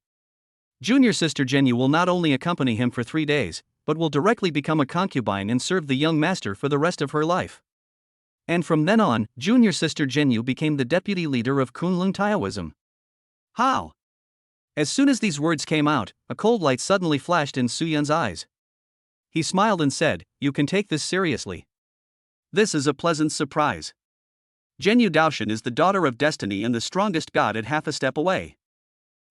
Junior sister Zhenyu will not only accompany him for 3 days, but will directly become a concubine and serve the young master for the rest of her life. And from then on, junior sister Zhenyu became the deputy leader of Kunlun Taoism. How? As soon as these words came out, a cold light suddenly flashed in Su Yun's eyes. He smiled and said, you can take this seriously. This is a pleasant surprise. Zhenyu Daoshan is the daughter of destiny and the strongest god at half a step away.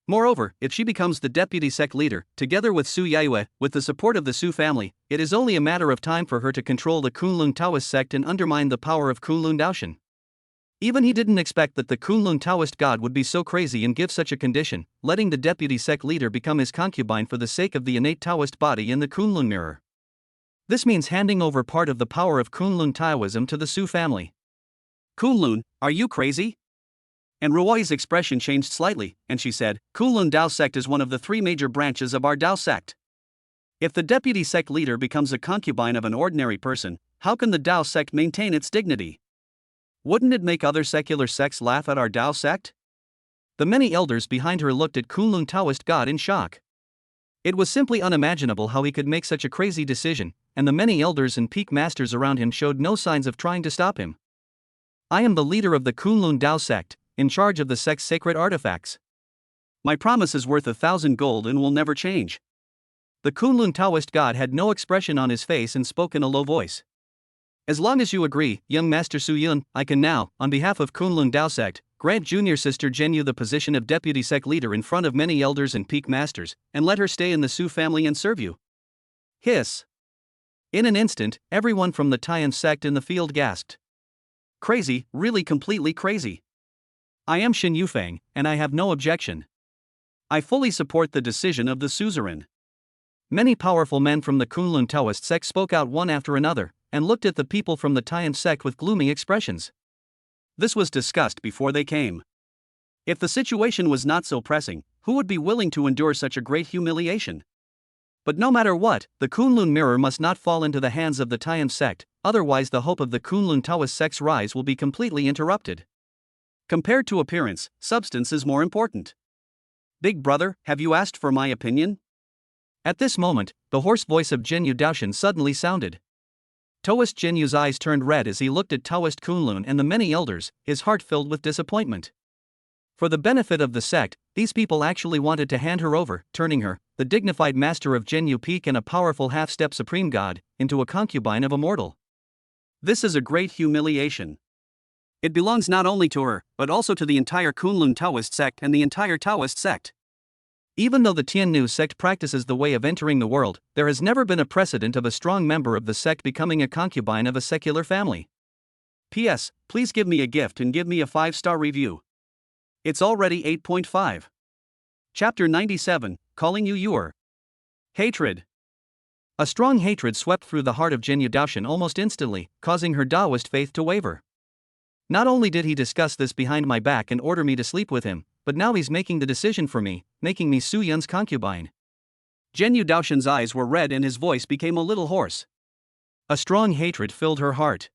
Moreover, if she becomes the deputy sect leader, together with Su Yaiyue, with the support of the Su family, it is only a matter of time for her to control the Kunlun Taoist sect and undermine the power of Kunlun Daoshan. Even he didn't expect that the Kunlun Taoist god would be so crazy and give such a condition, letting the deputy sect leader become his concubine for the sake of the innate Taoist body in the Kunlun mirror. This means handing over part of the power of Kunlun Taoism to the Su family. Kunlun, are you crazy? And Ruoi's expression changed slightly, and she said, Kunlun Dao sect is one of the 3 major branches of our Dao sect. If the deputy sect leader becomes a concubine of an ordinary person, how can the Dao sect maintain its dignity? Wouldn't it make other secular sects laugh at our Dao sect? The many elders behind her looked at Kunlun Taoist god in shock. It was simply unimaginable how he could make such a crazy decision, and the many elders and peak masters around him showed no signs of trying to stop him. I am the leader of the Kunlun Dao sect, in charge of the sect's sacred artifacts. My promise is worth 1,000 gold and will never change. The Kunlun Taoist god had no expression on his face and spoke in a low voice. As long as you agree, young Master Su Yun, I can now, on behalf of Kunlun Dao sect, grant junior sister Zhenyu the position of deputy sect leader in front of many elders and peak masters, and let her stay in the Su family and serve you. Hiss. In an instant, everyone from the Tian sect in the field gasped. Crazy, really completely crazy. I am Xin Yufang, and I have no objection. I fully support the decision of the suzerain. Many powerful men from the Kunlun Taoist sect spoke out one after another, and looked at the people from the Tian sect with gloomy expressions. This was discussed before they came. If the situation was not so pressing, who would be willing to endure such a great humiliation? But no matter what, the Kunlun mirror must not fall into the hands of the Tian sect, otherwise the hope of the Kunlun Taoist sect's rise will be completely interrupted. Compared to appearance, substance is more important. Big brother, have you asked for my opinion? At this moment, the hoarse voice of Zhenyu Daoshan suddenly sounded. Taoist Zhenyu's eyes turned red as he looked at Taoist Kunlun and the many elders, his heart filled with disappointment. For the benefit of the sect, these people actually wanted to hand her over, turning her, the dignified master of Zhenyu Peak and a powerful half-step supreme god, into a concubine of a mortal. This is a great humiliation. It belongs not only to her, but also to the entire Kunlun Taoist sect and the entire Taoist sect. Even though the Tiannu sect practices the way of entering the world, there has never been a precedent of a strong member of the sect becoming a concubine of a secular family. P.S. Please give me a gift and give me a 5-star review. It's already 8.5. Chapter 97, Calling You Your Hatred. A strong hatred swept through the heart of Zhenyu Daoshan almost instantly, causing her Taoist faith to waver. Not only did he discuss this behind my back and order me to sleep with him, but now he's making the decision for me, making me Su Yun's concubine. Zhenyu Daoshan's eyes were red and his voice became a little hoarse. A strong hatred filled her heart.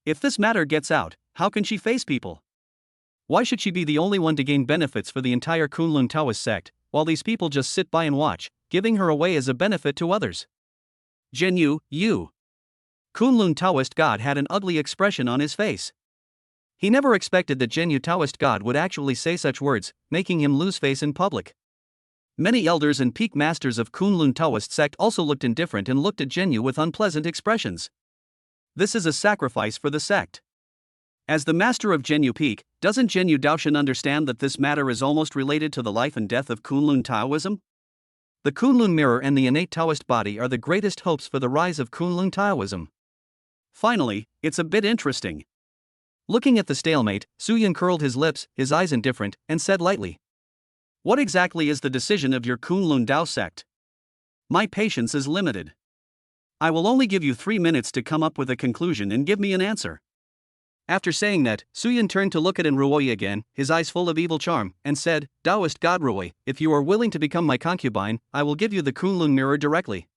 If this matter gets out, how can she face people? Why should she be the only one to gain benefits for the entire Kunlun Taoist sect, while these people just sit by and watch, giving her away as a benefit to others? Zhenyu, you. Kunlun Taoist God had an ugly expression on his face. He never expected that Zhenyu Taoist God would actually say such words, making him lose face in public. Many elders and peak masters of Kunlun Taoist sect also looked indifferent and looked at Zhenyu with unpleasant expressions. This is a sacrifice for the sect. As the master of Zhenyu Peak, doesn't Zhenyu Daoshan understand that this matter is almost related to the life and death of Kunlun Taoism? The Kunlun mirror and the innate Taoist body are the greatest hopes for the rise of Kunlun Taoism. Finally, it's a bit interesting. Looking at the stalemate, Su Yun curled his lips, his eyes indifferent, and said lightly, "What exactly is the decision of your Kunlun Dao sect? My patience is limited. I will only give you 3 minutes to come up with a conclusion and give me an answer." After saying that, Su Yun turned to look at Ruoyi again, his eyes full of evil charm, and said, "Taoist God Ruoyi, if you are willing to become my concubine, I will give you the Kunlun mirror directly."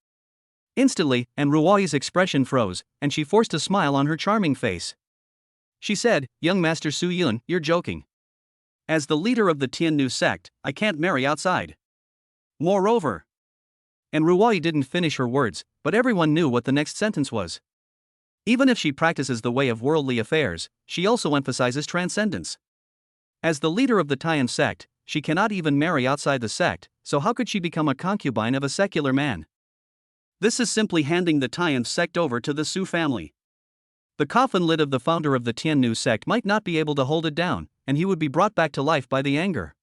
Instantly, Ruoyi's expression froze, and she forced a smile on her charming face. She said, "Young Master Su Yun, you're joking. As the leader of the Tiannu sect, I can't marry outside. Moreover..." Ruoyi didn't finish her words, but everyone knew what the next sentence was. Even if she practices the way of worldly affairs, she also emphasizes transcendence. As the leader of the Tian sect, she cannot even marry outside the sect, so how could she become a concubine of a secular man? This is simply handing the Tian sect over to the Su family. The coffin lid of the founder of the Tiannu sect might not be able to hold it down, and he would be brought back to life by the anger.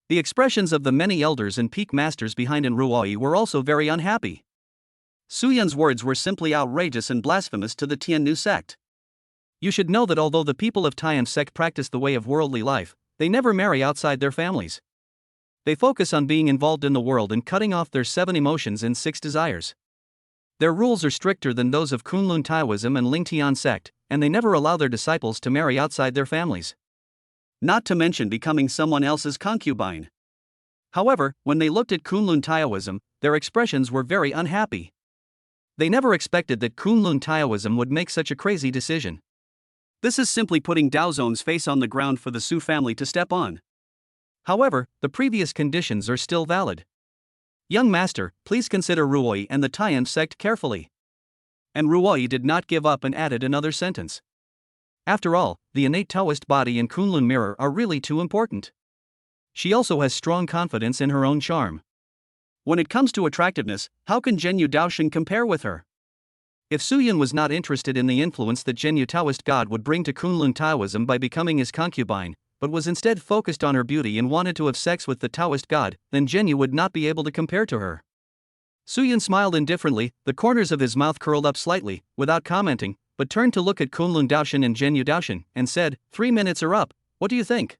The expressions of the many elders and peak masters behind Ruoyi were also very unhappy. Su Yun's words were simply outrageous and blasphemous to the Tiannu sect. You should know that although the people of Tian sect practice the way of worldly life, they never marry outside their families. They focus on being involved in the world and cutting off their 7 emotions and 6 desires. Their rules are stricter than those of Kunlun Taoism and Lingtian sect, and they never allow their disciples to marry outside their families. Not to mention becoming someone else's concubine. However, when they looked at Kunlun Taoism, their expressions were very unhappy. They never expected that Kunlun Taoism would make such a crazy decision. This is simply putting Daozong's face on the ground for the Su family to step on. However, the previous conditions are still valid. Young master, please consider Ruoyi and the Tian sect carefully. Ruoyi did not give up and added another sentence. After all, the innate Taoist body and Kunlun mirror are really too important. She also has strong confidence in her own charm. When it comes to attractiveness, how can Zhenyu Daoshan compare with her? If Su Yun was not interested in the influence that Zhenyu Taoist God would bring to Kunlun Taoism by becoming his concubine, but was instead focused on her beauty and wanted to have sex with the Taoist God, then Zhenyu would not be able to compare to her. Su Yun smiled indifferently, the corners of his mouth curled up slightly, without commenting, but turned to look at Kunlun Daoshan and Zhenyu Daoshan, and said, 3 minutes are up, what do you think?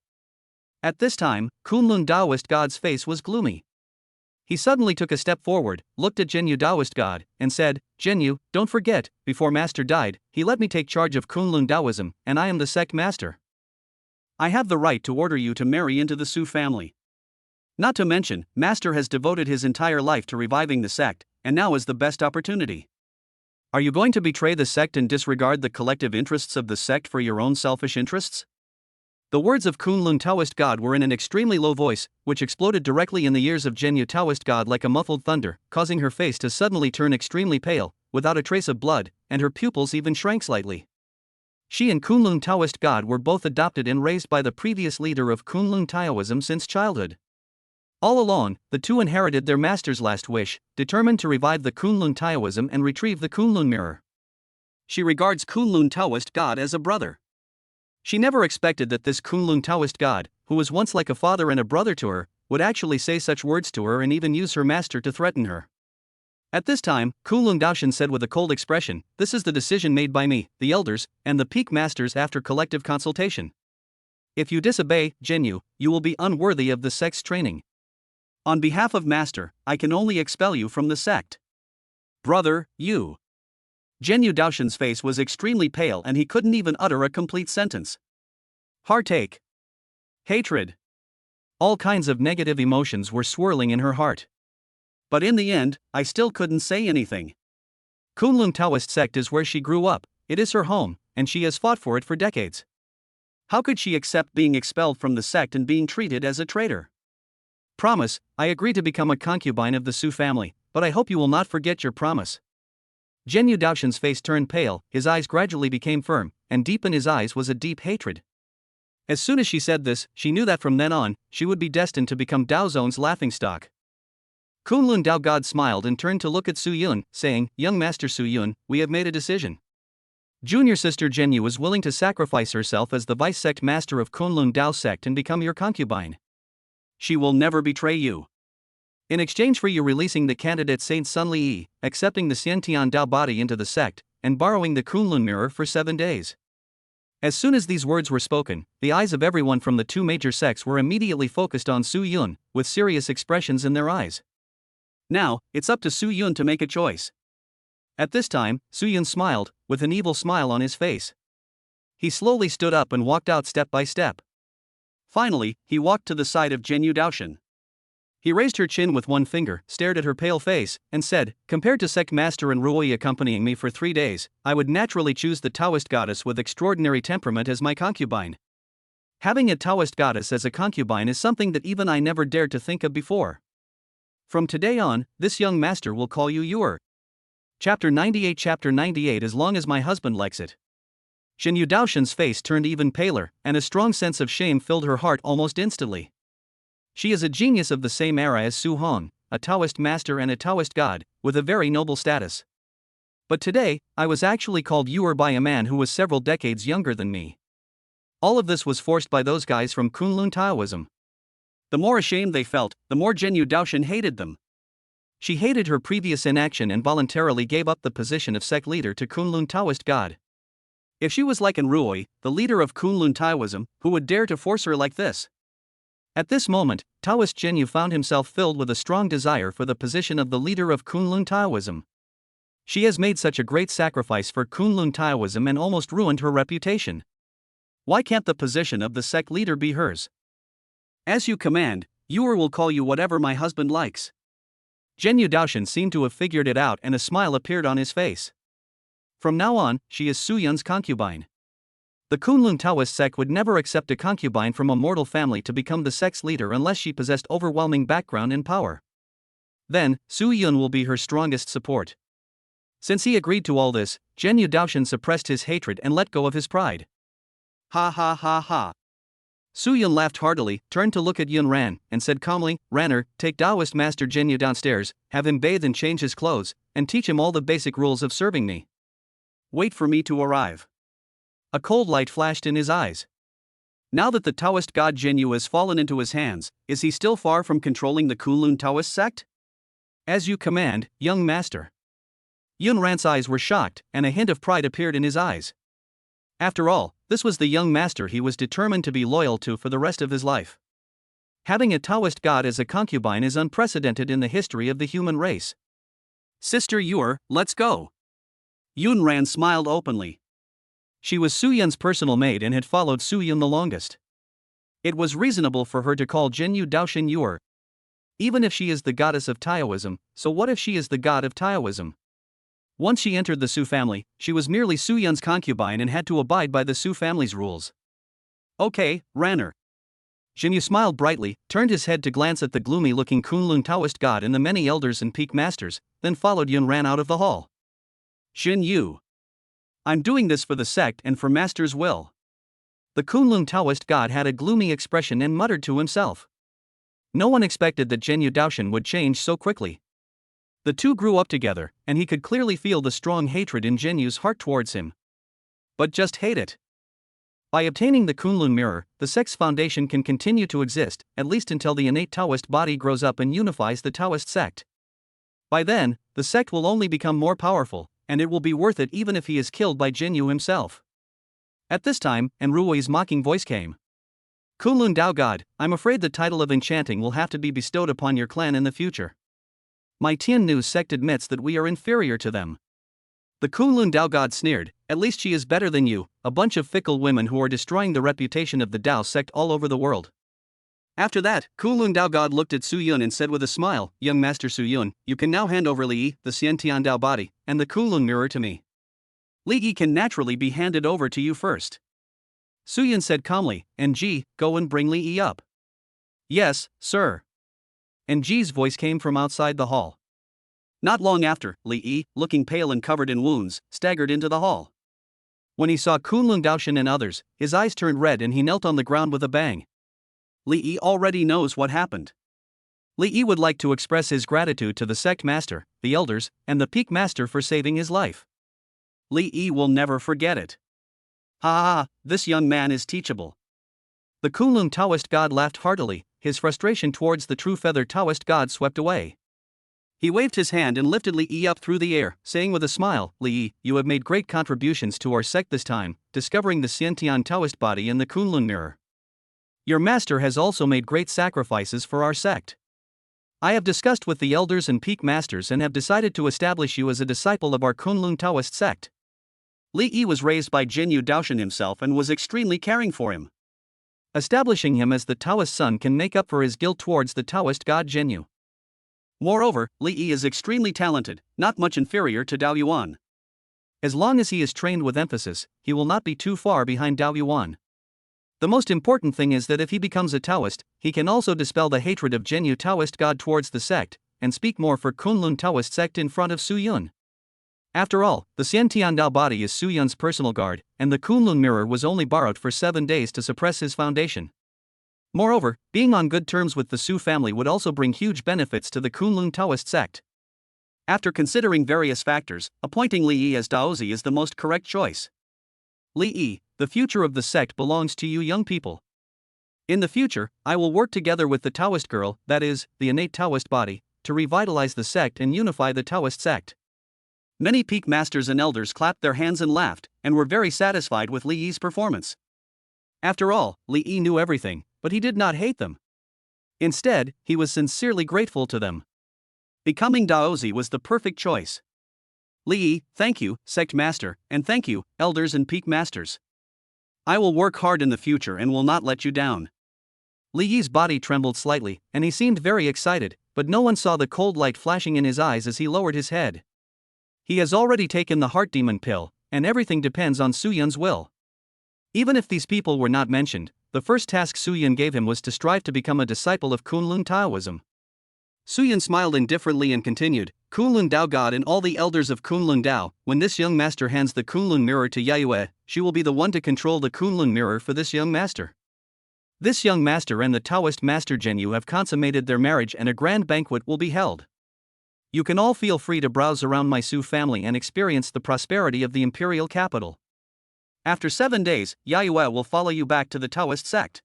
At this time, Kunlun Taoist God's face was gloomy. He suddenly took a step forward, looked at Zhenyu Taoist God, and said, Zhenyu, don't forget, before Master died, he let me take charge of Kunlun Taoism, and I am the sect master. I have the right to order you to marry into the Su family. Not to mention, Master has devoted his entire life to reviving the sect, and now is the best opportunity. Are you going to betray the sect and disregard the collective interests of the sect for your own selfish interests? The words of Kunlun Taoist God were in an extremely low voice, which exploded directly in the ears of Zhenyu Taoist God like a muffled thunder, causing her face to suddenly turn extremely pale, without a trace of blood, and her pupils even shrank slightly. She and Kunlun Taoist God were both adopted and raised by the previous leader of Kunlun Taoism since childhood. All along, the two inherited their master's last wish, determined to revive the Kunlun Taoism and retrieve the Kunlun mirror. She regards Kunlun Taoist God as a brother. She never expected that this Kunlun Taoist god, who was once like a father and a brother to her, would actually say such words to her and even use her master to threaten her. At this time, Kunlun Daoshan said with a cold expression, "This is the decision made by me, the elders, and the peak masters after collective consultation. If you disobey, Jinyu, you will be unworthy of the sect's training. On behalf of master, I can only expel you from the sect." "Brother, you." Jinyu Daoshan's face was extremely pale and he couldn't even utter a complete sentence. Heartache. Hatred. All kinds of negative emotions were swirling in her heart. But in the end, I still couldn't say anything. Kunlun Taoist sect is where she grew up, it is her home, and she has fought for it for decades. How could she accept being expelled from the sect and being treated as a traitor? "Promise, I agree to become a concubine of the Su family, but I hope you will not forget your promise." Jinyu Daoshan's face turned pale, his eyes gradually became firm, and deep in his eyes was a deep hatred. As soon as she said this, she knew that from then on, she would be destined to become Dao Zone's laughingstock. Kunlun Dao God smiled and turned to look at Su Yun, saying, "Young Master Su Yun, we have made a decision. Junior sister Jinyu was willing to sacrifice herself as the vice sect master of Kunlun Dao sect and become your concubine. She will never betray you. In exchange for you releasing the candidate Saint Sun Li, accepting the Xiantian Dao body into the sect, and borrowing the Kunlun mirror for 7 days. As soon as these words were spoken, the eyes of everyone from the two major sects were immediately focused on Su Yun, with serious expressions in their eyes. Now, it's up to Su Yun to make a choice. At this time, Su Yun smiled, with an evil smile on his face. He slowly stood up and walked out step by step. Finally, he walked to the side of Jinyu Daoshan. He raised her chin with one finger, stared at her pale face, and said, "Compared to sect master and Ruoyi accompanying me for 3 days, I would naturally choose the Taoist goddess with extraordinary temperament as my concubine. Having a Taoist goddess as a concubine is something that even I never dared to think of before. From today on, this young master will call you Yuer." Chapter 98 As long as my husband likes it. Jinyu Daoshan's face turned even paler, and a strong sense of shame filled her heart almost instantly. She is a genius of the same era as Su Hong, a Taoist master and a Taoist god, with a very noble status. But today, I was actually called Yuer by a man who was several decades younger than me. All of this was forced by those guys from Kunlun Taoism. The more ashamed they felt, the more Jinyu Daoshan hated them. She hated her previous inaction and voluntarily gave up the position of sect leader to Kunlun Taoist god. If she was like Ruoyi, the leader of Kunlun Taoism, who would dare to force her like this? At this moment, Taoist Jinyu found himself filled with a strong desire for the position of the leader of Kunlun Taoism. She has made such a great sacrifice for Kunlun Taoism and almost ruined her reputation. Why can't the position of the sect leader be hers? "As you command, Yuer will call you whatever my husband likes." Jinyu Daoshan seemed to have figured it out and a smile appeared on his face. From now on, she is Su Yun's concubine. The Kunlun Taoist sect would never accept a concubine from a mortal family to become the sect's leader unless she possessed overwhelming background and power. Then, Su Yun will be her strongest support. Since he agreed to all this, Jinyu Daoshan suppressed his hatred and let go of his pride. Ha ha ha ha. Su Yun laughed heartily, turned to look at Yun Ran, and said calmly, "Ranner, take Taoist master Jinyu downstairs, have him bathe and change his clothes, and teach him all the basic rules of serving me. Wait for me to arrive." A cold light flashed in his eyes. Now that the Taoist god Jinyu has fallen into his hands, is he still far from controlling the Kunlun Taoist sect? "As you command, young master." Yun Ran's eyes were shocked, and a hint of pride appeared in his eyes. After all, this was the young master he was determined to be loyal to for the rest of his life. Having a Taoist god as a concubine is unprecedented in the history of the human race. "Sister Yuer, let's go." Yun Ran smiled openly. She was Su Yun's personal maid and had followed Su Yun the longest. It was reasonable for her to call Jinyu Daoshan Yuer. Even if she is the goddess of Taoism, so what if she is the god of Taoism? Once she entered the Su family, she was merely Su Yun's concubine and had to abide by the Su family's rules. "Okay, Ranner." Jinyu smiled brightly, turned his head to glance at the gloomy-looking Kunlun Taoist god and the many elders and peak masters, then followed Yun Ran out of the hall. "Jinyu. I'm doing this for the sect and for master's will." The Kunlun Taoist god had a gloomy expression and muttered to himself. No one expected that Jinyu Daoshan would change so quickly. The two grew up together, and he could clearly feel the strong hatred in Jinyu's heart towards him. But just hate it. By obtaining the Kunlun mirror, the sect's foundation can continue to exist, at least until the innate Taoist body grows up and unifies the Taoist sect. By then, the sect will only become more powerful, and it will be worth it even if he is killed by Jinyu himself. At this time, Enruoi's mocking voice came. Kunlun Dao God, I'm afraid the title of enchanting will have to be bestowed upon your clan in the future. My Tian Nu sect admits that we are inferior to them. The Kunlun Dao God sneered, at least she is better than you, a bunch of fickle women who are destroying the reputation of the Dao sect all over the world. After that, Kunlun Dao God looked at Su Yun and said with a smile, Young Master Su Yun, you can now hand over Li Yi, the Xiantian Dao body, and the Kunlun mirror to me. Li Yi can naturally be handed over to you first. Su Yun said calmly, Ng, go and bring Li Yi up. Yes, sir. Ng's voice came from outside the hall. Not long after, Li Yi, looking pale and covered in wounds, staggered into the hall. When he saw Kunlun Daoshan and others, his eyes turned red and he knelt on the ground with a bang. Li Yi already knows what happened. Li Yi would like to express his gratitude to the sect master, the elders, and the peak master for saving his life. Li Yi will never forget it. Ha ha ha, this young man is teachable. The Kunlun Taoist god laughed heartily, his frustration towards the true feather Taoist god swept away. He waved his hand and lifted Li Yi up through the air, saying with a smile, Li Yi, you have made great contributions to our sect this time, discovering the Xiantian Taoist body in the Kunlun mirror. Your master has also made great sacrifices for our sect. I have discussed with the elders and peak masters and have decided to establish you as a disciple of our Kunlun Taoist sect. Li Yi was raised by Jinyu Daoshan himself and was extremely caring for him. Establishing him as the Taoist son can make up for his guilt towards the Taoist god Jinyu. Moreover, Li Yi is extremely talented, not much inferior to Dao Yuan. As long as he is trained with emphasis, he will not be too far behind Dao Yuan. The most important thing is that if he becomes a Taoist, he can also dispel the hatred of Jinyu Taoist god towards the sect, and speak more for Kunlun Taoist sect in front of Su Yun. After all, the Xiantian Dao body is Su Yun's personal guard, and the Kunlun mirror was only borrowed for 7 days to suppress his foundation. Moreover, being on good terms with the Su family would also bring huge benefits to the Kunlun Taoist sect. After considering various factors, appointing Li Yi as Daozi is the most correct choice. Li Yi, the future of the sect belongs to you young people. In the future, I will work together with the Taoist girl, that is, the innate Taoist body, to revitalize the sect and unify the Taoist sect. Many peak masters and elders clapped their hands and laughed, and were very satisfied with Li Yi's performance. After all, Li Yi knew everything, but he did not hate them. Instead, he was sincerely grateful to them. Becoming Daozi was the perfect choice. Li Yi, thank you, sect master, and thank you, elders and peak masters. I will work hard in the future and will not let you down. Li Yi's body trembled slightly, and he seemed very excited, but no one saw the cold light flashing in his eyes as he lowered his head. He has already taken the heart demon pill, and everything depends on Su Yun's will. Even if these people were not mentioned, the first task Su Yun gave him was to strive to become a disciple of Kunlun Taoism. Su Yun smiled indifferently and continued, Kunlun Dao God and all the elders of Kunlun Dao, when this young master hands the Kunlun mirror to Yayue, she will be the one to control the Kunlun mirror for this young master. This young master and the Taoist master Jinyu have consummated their marriage and a grand banquet will be held. You can all feel free to browse around my Su family and experience the prosperity of the imperial capital. After 7 days, Yayue will follow you back to the Taoist sect.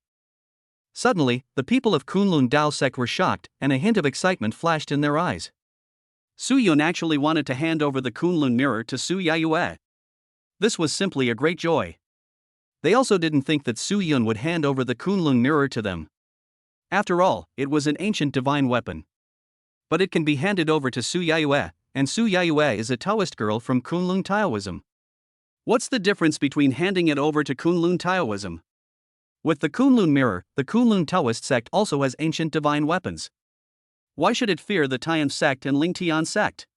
Suddenly, the people of Kunlun Dao sect were shocked, and a hint of excitement flashed in their eyes. Su Yun actually wanted to hand over the Kunlun mirror to Su Yayue. This was simply a great joy. They also didn't think that Su Yun would hand over the Kunlun mirror to them. After all, it was an ancient divine weapon. But it can be handed over to Su Yayue, and Su Yayue is a Taoist girl from Kunlun Taoism. What's the difference between handing it over to Kunlun Taoism? With the Kunlun mirror, the Kunlun Taoist sect also has ancient divine weapons. Why should it fear the Tian sect and Lingtian sect?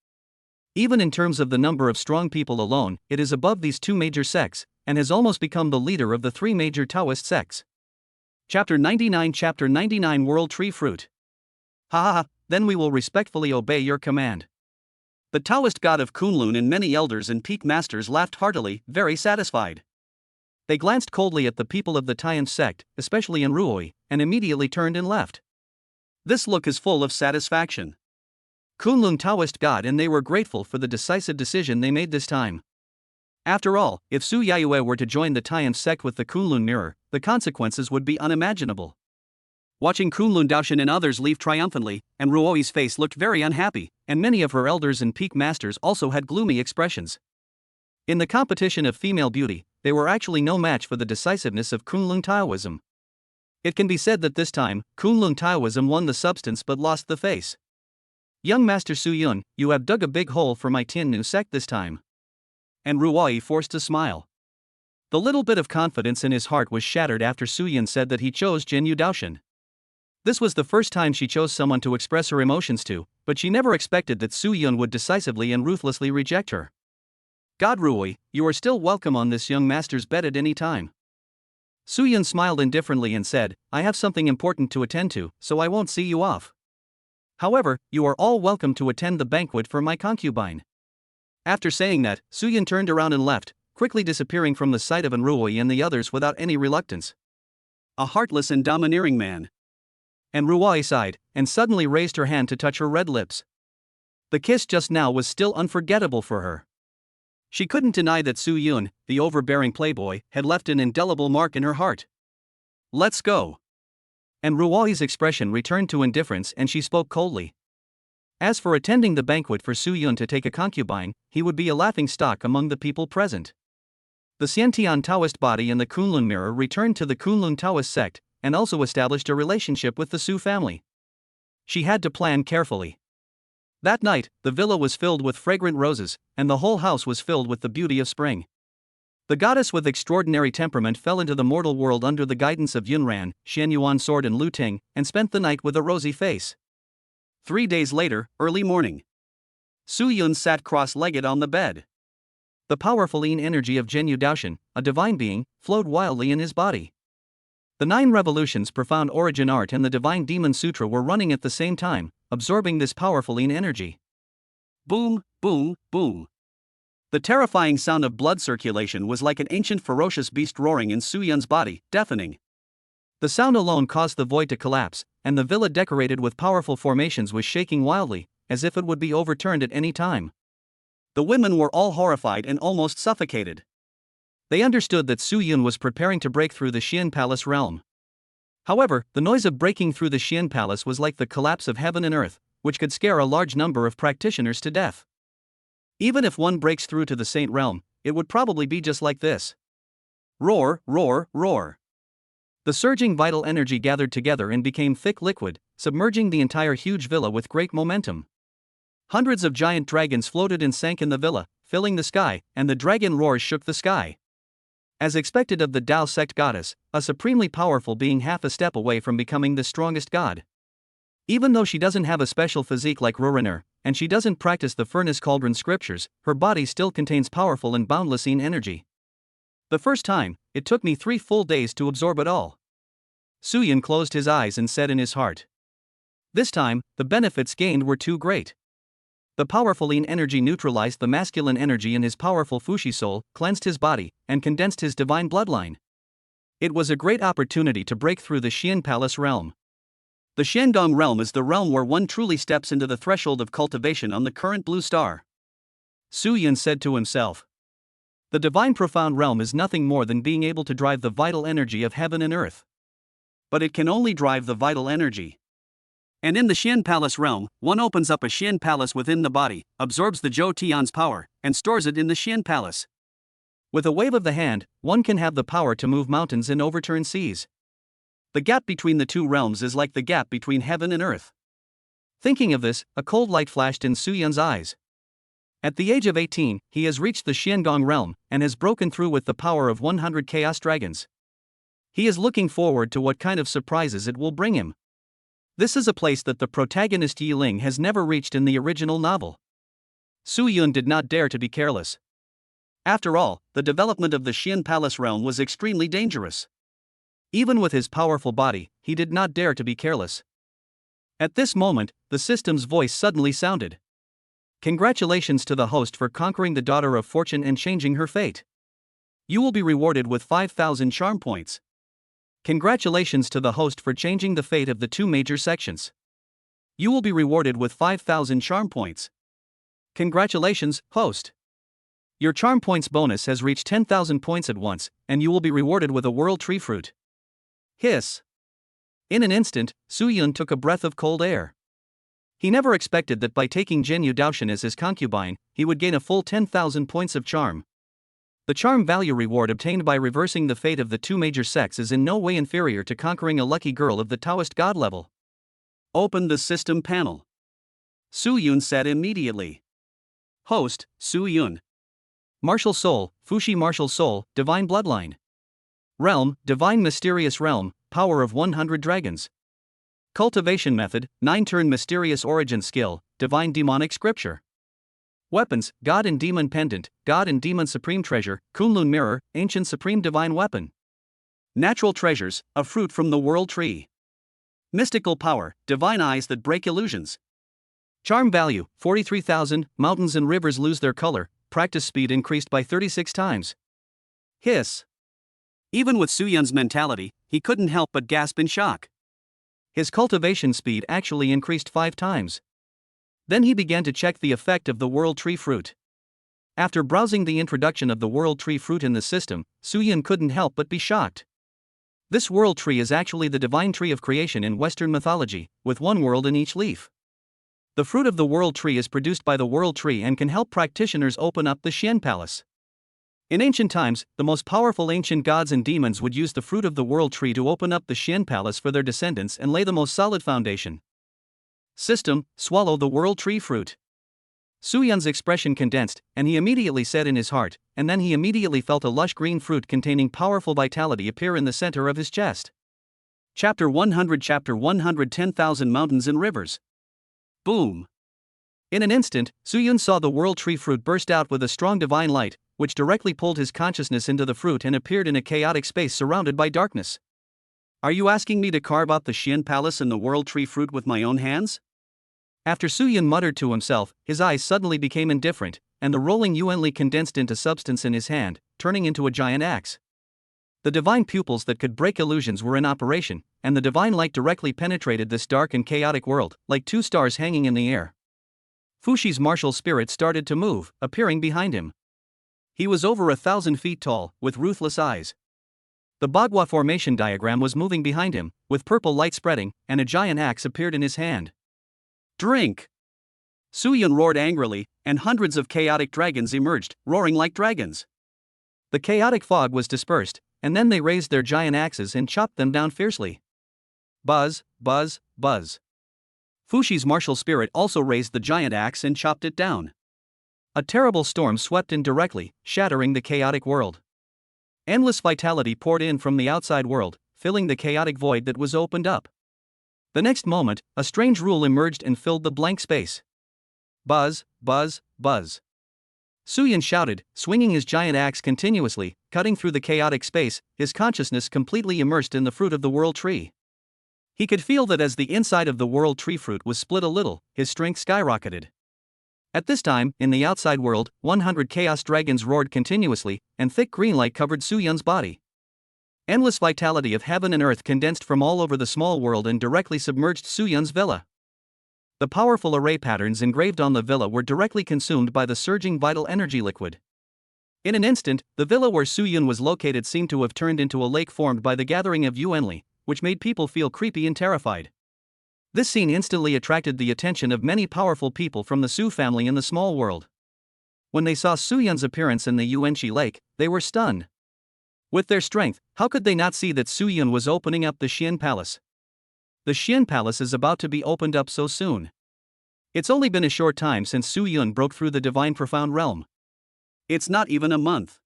Even in terms of the number of strong people alone, it is above these two major sects, and has almost become the leader of the 3 major Taoist sects. Chapter 99 World Tree Fruit. Ha ha ha, then we will respectfully obey your command. The Taoist god of Kunlun and many elders and peak masters laughed heartily, very satisfied. They glanced coldly at the people of the Tian sect, especially Enruoi, and immediately turned and left. This look is full of satisfaction. Kunlun Taoist god and they were grateful for the decisive decision they made this time. After all, if Su Yayue were to join the Tian sect with the Kunlun mirror, the consequences would be unimaginable. Watching Kunlun Daoshin and others leave triumphantly, and Ruoi's face looked very unhappy, and many of her elders and peak masters also had gloomy expressions. In the competition of female beauty, they were actually no match for the decisiveness of Kunlun Taoism. It can be said that this time, Kunlun Taoism won the substance but lost the face. Young Master Su Yun, you have dug a big hole for my Tiannu sect this time. And Ruoi forced a smile. The little bit of confidence in his heart was shattered after Su Yun said that he chose Jinyu Daoshin. This was the first time she chose someone to express her emotions to, but she never expected that Su Yun would decisively and ruthlessly reject her. God Ruoi, you are still welcome on this young master's bed at any time. Su Yun smiled indifferently and said, I have something important to attend to, so I won't see you off. However, you are all welcome to attend the banquet for my concubine. After saying that, Su Yun turned around and left, quickly disappearing from the sight of Ruoi and the others without any reluctance. A heartless and domineering man. And Ruoi sighed, and suddenly raised her hand to touch her red lips. The kiss just now was still unforgettable for her. She couldn't deny that Su Yun, the overbearing playboy, had left an indelible mark in her heart. Let's go. And Ruoi's expression returned to indifference and she spoke coldly. As for attending the banquet for Su Yun to take a concubine, he would be a laughingstock among the people present. The Xiantian Taoist body in the Kunlun mirror returned to the Kunlun Taoist sect, and also established a relationship with the Su family. She had to plan carefully. That night, the villa was filled with fragrant roses, and the whole house was filled with the beauty of spring. The goddess with extraordinary temperament fell into the mortal world under the guidance of Yunran, Xianyuan Sword and Lu Ting, and spent the night with a rosy face. 3 days later, early morning. Su Yun sat cross-legged on the bed. The powerful yin energy of Jinyu Daoshin, a divine being, flowed wildly in his body. The 9 revolutions, profound origin art and the divine demon sutra were running at the same time, absorbing this powerful yin energy. Boom, boom, boom. The terrifying sound of blood circulation was like an ancient ferocious beast roaring in Su Yun's body, deafening. The sound alone caused the void to collapse, and the villa decorated with powerful formations was shaking wildly, as if it would be overturned at any time. The women were all horrified and almost suffocated. They understood that Su Yun was preparing to break through the Xian Palace realm. However, the noise of breaking through the Xian Palace was like the collapse of heaven and earth, which could scare a large number of practitioners to death. Even if one breaks through to the Saint realm, it would probably be just like this. Roar, roar, roar. The surging vital energy gathered together and became thick liquid, submerging the entire huge villa with great momentum. Hundreds of giant dragons floated and sank in the villa, filling the sky, and the dragon roars shook the sky. As expected of the Tao sect goddess, a supremely powerful being half a step away from becoming the strongest god. Even though she doesn't have a special physique like Ruriner, and she doesn't practice the furnace cauldron scriptures, her body still contains powerful and boundless yin energy. The first time, it took me 3 full days to absorb it all. Su Yun closed his eyes and said in his heart. This time, the benefits gained were too great. The powerful yin energy neutralized the masculine energy in his powerful Fushi soul, cleansed his body, and condensed his divine bloodline. It was a great opportunity to break through the Xian Palace realm. The Shandong realm is the realm where one truly steps into the threshold of cultivation on the current blue star. Su Yun said to himself. The divine profound realm is nothing more than being able to drive the vital energy of heaven and earth. But it can only drive the vital energy. And in the Xian Palace realm, one opens up a Xian Palace within the body, absorbs the Zhou Tian's power, and stores it in the Xian Palace. With a wave of the hand, one can have the power to move mountains and overturn seas. The gap between the 2 realms is like the gap between heaven and earth. Thinking of this, a cold light flashed in Su Yun's eyes. At the age of 18, he has reached the Xiangong realm, and has broken through with the power of 100 chaos dragons. He is looking forward to what kind of surprises it will bring him. This is a place that the protagonist Yi Ling has never reached in the original novel. Su Yun did not dare to be careless. After all, the development of the Xian Palace realm was extremely dangerous. Even with his powerful body, he did not dare to be careless. At this moment, the system's voice suddenly sounded. Congratulations to the host for conquering the daughter of fortune and changing her fate. You will be rewarded with 5,000 charm points. Congratulations to the host for changing the fate of the 2 major sections. You will be rewarded with 5,000 charm points. Congratulations, host. Your charm points bonus has reached 10,000 points at once, and you will be rewarded with a world tree fruit. Hiss. In an instant, Su Yun took a breath of cold air. He never expected that by taking Jin Yu Daoshan as his concubine, he would gain a full 10,000 points of charm. The charm value reward obtained by reversing the fate of the two major sects is in no way inferior to conquering a lucky girl of the Taoist god level. Open the system panel. Su Yun said immediately. Host, Su Yun. Martial Soul, Fushi Martial Soul, Divine Bloodline. Realm, Divine Mysterious Realm, Power of 100 Dragons. Cultivation Method, 9-turn Mysterious Origin Skill, Divine Demonic Scripture. Weapons, God and Demon Pendant, God and Demon Supreme Treasure, Kunlun Mirror, Ancient Supreme Divine Weapon. Natural Treasures, a fruit from the World Tree. Mystical Power, Divine Eyes that break illusions. Charm Value, 43,000, mountains and rivers lose their color, practice speed increased by 36 times. Hiss. Even with Su Yun's mentality, he couldn't help but gasp in shock. His cultivation speed actually increased 5 times. Then he began to check the effect of the World Tree Fruit. After browsing the introduction of the World Tree Fruit in the system, Su Yun couldn't help but be shocked. This World Tree is actually the divine tree of creation in Western mythology, with one world in each leaf. The fruit of the World Tree is produced by the World Tree and can help practitioners open up the Xian Palace. In ancient times, the most powerful ancient gods and demons would use the fruit of the World Tree to open up the Xian Palace for their descendants and lay the most solid foundation. System, swallow the World Tree Fruit. Su Yun's expression condensed, and he immediately said in his heart, and then he immediately felt a lush green fruit containing powerful vitality appear in the center of his chest. Chapter 100 Chapter 110,000 Mountains and Rivers. Boom! In an instant, Su Yun saw the World Tree Fruit burst out with a strong divine light, which directly pulled his consciousness into the fruit and appeared in a chaotic space surrounded by darkness. Are you asking me to carve out the Xian Palace and the World Tree Fruit with my own hands? After Su Yun muttered to himself, his eyes suddenly became indifferent, and the rolling Yuanli condensed into substance in his hand, turning into a giant axe. The divine pupils that could break illusions were in operation, and the divine light directly penetrated this dark and chaotic world, like 2 stars hanging in the air. Fushi's martial spirit started to move, appearing behind him. He was over 1,000 feet tall, with ruthless eyes. The Bagua formation diagram was moving behind him, with purple light spreading, and a giant axe appeared in his hand. Drink! Su Yun roared angrily, and hundreds of chaotic dragons emerged, roaring like dragons. The chaotic fog was dispersed, and then they raised their giant axes and chopped them down fiercely. Buzz, buzz, buzz. Fushi's martial spirit also raised the giant axe and chopped it down. A terrible storm swept in directly, shattering the chaotic world. Endless vitality poured in from the outside world, filling the chaotic void that was opened up. The next moment, a strange rule emerged and filled the blank space. Buzz, buzz, buzz. Su Yun shouted, swinging his giant axe continuously, cutting through the chaotic space, his consciousness completely immersed in the fruit of the World Tree. He could feel that as the inside of the World Tree Fruit was split a little, his strength skyrocketed. At this time, in the outside world, 100 chaos dragons roared continuously, and thick green light covered Su Yun's body. Endless vitality of heaven and earth condensed from all over the small world and directly submerged Su Yun's villa. The powerful array patterns engraved on the villa were directly consumed by the surging vital energy liquid. In an instant, the villa where Su Yun was located seemed to have turned into a lake formed by the gathering of Yuanli, which made people feel creepy and terrified. This scene instantly attracted the attention of many powerful people from the Su family in the small world. When they saw Su Yun's appearance in the Yuanxi lake, they were stunned. With their strength, how could they not see that Su Yun was opening up the Xian Palace? The Xian Palace is about to be opened up so soon. It's only been a short time since Su Yun broke through the Divine Profound Realm. It's not even a month.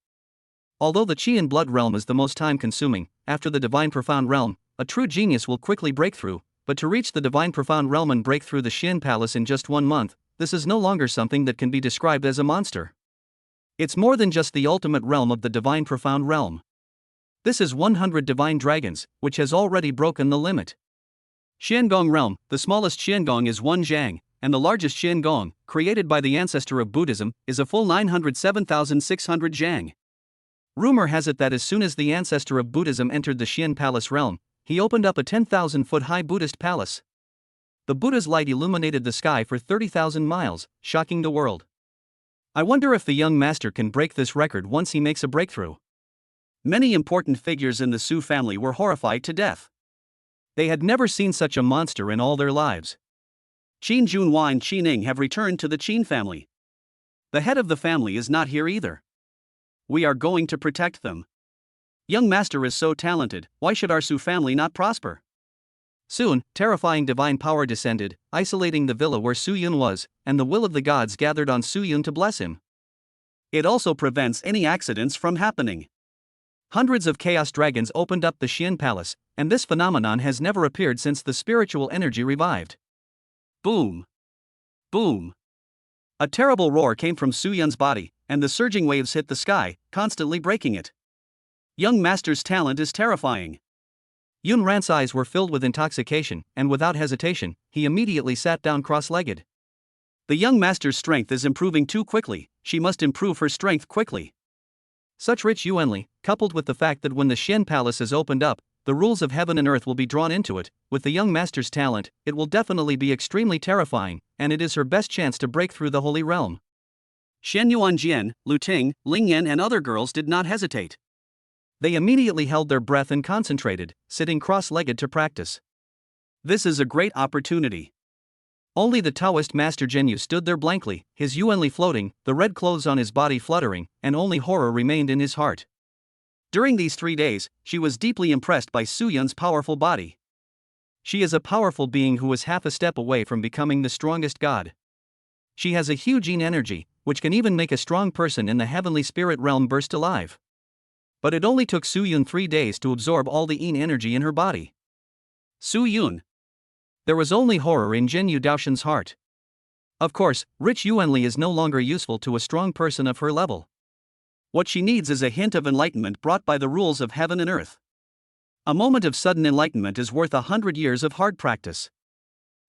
Although the Qi and Blood Realm is the most time-consuming, after the Divine Profound Realm, a true genius will quickly break through. But to reach the Divine Profound Realm and break through the Xian Palace in just 1 month, this is no longer something that can be described as a monster. It's more than just the ultimate realm of the Divine Profound Realm. This is 100 divine dragons, which has already broken the limit. Xiangong Realm, the smallest Xiangong is 1 Zhang, and the largest Xiangong, created by the ancestor of Buddhism, is a full 907,600 Zhang. Rumor has it that as soon as the ancestor of Buddhism entered the Xian Palace realm, he opened up a 10,000-foot-high Buddhist palace. The Buddha's light illuminated the sky for 30,000 miles, shocking the world. I wonder if the young master can break this record once he makes a breakthrough. Many important figures in the Su family were horrified to death. They had never seen such a monster in all their lives. Qin Junhua and Qin Ning have returned to the Qin family. The head of the family is not here either. We are going to protect them. Young master is so talented, why should our Su family not prosper? Soon, terrifying divine power descended, isolating the villa where Su Yun was, and the will of the gods gathered on Su Yun to bless him. It also prevents any accidents from happening. Hundreds of chaos dragons opened up the Xian Palace, and this phenomenon has never appeared since the spiritual energy revived. Boom! Boom! A terrible roar came from Su Yun's body, and the surging waves hit the sky, constantly breaking it. Young master's talent is terrifying. Yun Ran's eyes were filled with intoxication, and without hesitation, he immediately sat down cross-legged. The young master's strength is improving too quickly, she must improve her strength quickly. Such rich Yuanli, coupled with the fact that when the Xian Palace is opened up, the rules of heaven and earth will be drawn into it, with the young master's talent, it will definitely be extremely terrifying, and it is her best chance to break through the holy realm. Shen Yuanjian, Lu Ting, Ling Yan and other girls did not hesitate. They immediately held their breath and concentrated, sitting cross-legged to practice. This is a great opportunity. Only the Taoist master Zhenyu stood there blankly, his Yuanli floating, the red clothes on his body fluttering, and only horror remained in his heart. During these 3 days, she was deeply impressed by Su Yun's powerful body. She is a powerful being who is half a step away from becoming the strongest god. She has a huge Yin energy, which can even make a strong person in the heavenly spirit realm burst alive. But it only took Su Yun 3 days to absorb all the Yin energy in her body. Su Yun. There was only horror in Zhenyu Daoshen's heart. Of course, rich Yuanli is no longer useful to a strong person of her level. What she needs is a hint of enlightenment brought by the rules of heaven and earth. A moment of sudden enlightenment is worth 100 years of hard practice.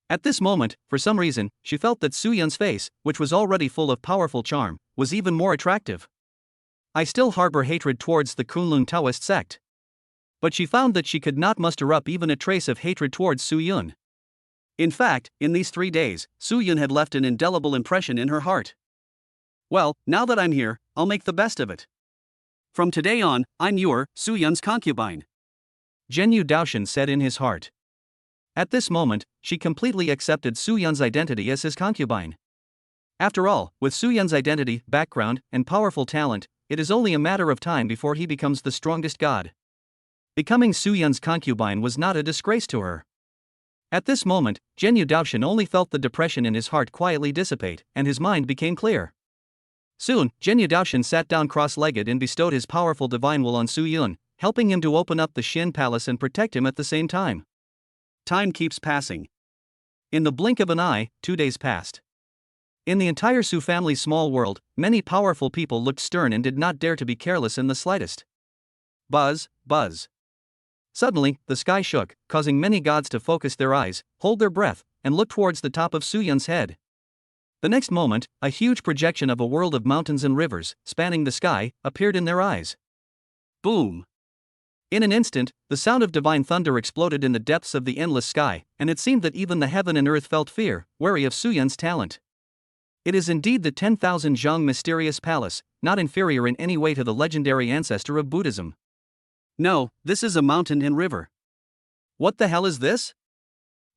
At this moment, for some reason, she felt that Su Yun's face, which was already full of powerful charm, was even more attractive. I still harbor hatred towards the Kunlun Taoist sect. But she found that she could not muster up even a trace of hatred towards Su Yun. In fact, in these 3 days, Su Yun had left an indelible impression in her heart. Well, now that I'm here, I'll make the best of it. From today on, I'm Su Yun's concubine. Zhenyu Daoshen said in his heart. At this moment, she completely accepted Su Yun's identity as his concubine. After all, with Su Yun's identity, background, and powerful talent, it is only a matter of time before he becomes the strongest god. Becoming Su Yun's concubine was not a disgrace to her. At this moment, Zhenyu Daoshen only felt the depression in his heart quietly dissipate, and his mind became clear. Soon, Zhenyu Daoshen sat down cross-legged and bestowed his powerful divine will on Su Yun, helping him to open up the Xian Palace and protect him at the same time. Time keeps passing. In the blink of an eye, 2 days passed. In the entire Su family's small world, many powerful people looked stern and did not dare to be careless in the slightest. Buzz, buzz. Suddenly, the sky shook, causing many gods to focus their eyes, hold their breath, and look towards the top of Su Yun's head. The next moment, a huge projection of a world of mountains and rivers, spanning the sky, appeared in their eyes. Boom! In an instant, the sound of divine thunder exploded in the depths of the endless sky, and it seemed that even the heaven and earth felt fear, wary of Su Yun's talent. It is indeed the 10,000 Zhang mysterious palace, not inferior in any way to the legendary ancestor of Buddhism. No, this is a mountain and river. What the hell is this?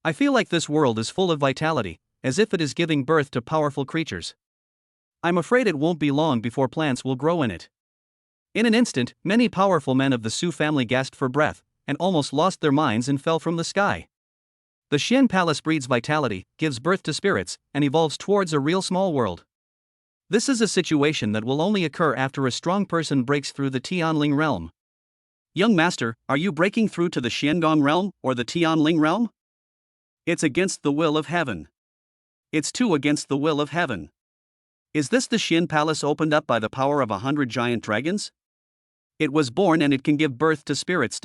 I feel like this world is full of vitality, as if it is giving birth to powerful creatures. I'm afraid it won't be long before plants will grow in it. In an instant, many powerful men of the Su family gasped for breath, and almost lost their minds and fell from the sky. The Xian Palace breeds vitality, gives birth to spirits, and evolves towards a real small world. This is a situation that will only occur after a strong person breaks through the Tianling realm. Young master, are you breaking through to the Xiangong realm, or the Tianling realm? It's against the will of heaven. It's too against the will of heaven. Is this the Xian Palace opened up by the power of 100 giant dragons? It was born and it can give birth to spirits.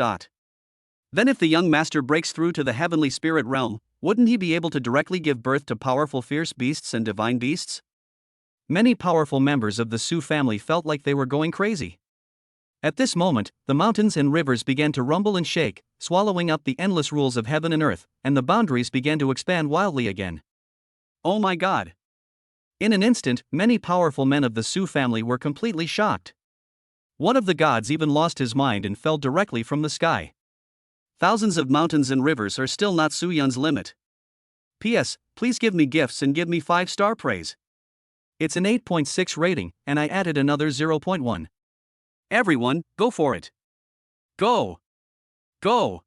Then if the young master breaks through to the heavenly spirit realm, wouldn't he be able to directly give birth to powerful fierce beasts and divine beasts? Many powerful members of the Su family felt like they were going crazy. At this moment, the mountains and rivers began to rumble and shake, swallowing up the endless rules of heaven and earth, and the boundaries began to expand wildly again. Oh my God! In an instant, many powerful men of the Su family were completely shocked. One of the gods even lost his mind and fell directly from the sky. Thousands of mountains and rivers are still not Su Yun's limit. P.S. Please give me gifts and give me 5-star praise. It's an 8.6 rating, and I added another 0.1. Everyone, go for it. Go! Go!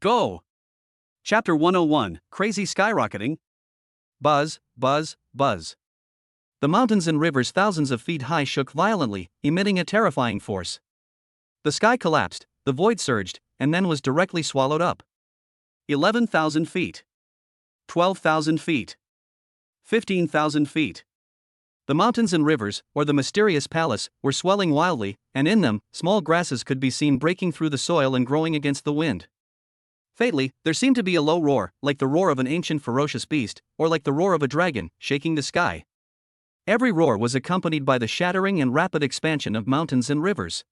Go! Chapter 101, Crazy Skyrocketing. Buzz, buzz, buzz. The mountains and rivers thousands of feet high shook violently, emitting a terrifying force. The sky collapsed, the void surged, and then was directly swallowed up. 11,000 feet. 12,000 feet. 15,000 feet. The mountains and rivers, or the mysterious palace, were swelling wildly, and in them, small grasses could be seen breaking through the soil and growing against the wind. Faintly, there seemed to be a low roar, like the roar of an ancient ferocious beast, or like the roar of a dragon, shaking the sky. Every roar was accompanied by the shattering and rapid expansion of mountains and rivers.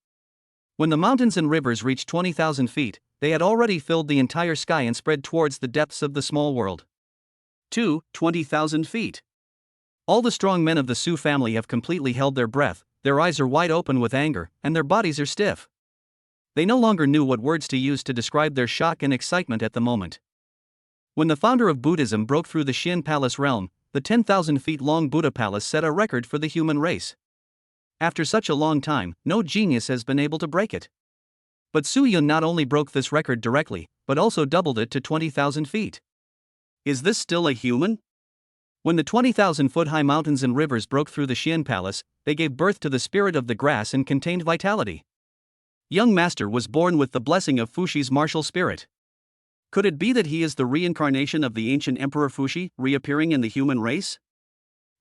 When the mountains and rivers reached 20,000 feet, they had already filled the entire sky and spread towards the depths of the small world. 20,000 feet. All the strong men of the Su family have completely held their breath, their eyes are wide open with anger, and their bodies are stiff. They no longer knew what words to use to describe their shock and excitement at the moment. When the founder of Buddhism broke through the Xian Palace realm, the 10,000 feet long Buddha Palace set a record for the human race. After such a long time, no genius has been able to break it. But Su Yun not only broke this record directly, but also doubled it to 20,000 feet. Is this still a human? When the 20,000-foot-high mountains and rivers broke through the Xian Palace, they gave birth to the spirit of the grass and contained vitality. Young Master was born with the blessing of Fushi's martial spirit. Could it be that he is the reincarnation of the ancient Emperor Fushi, reappearing in the human race?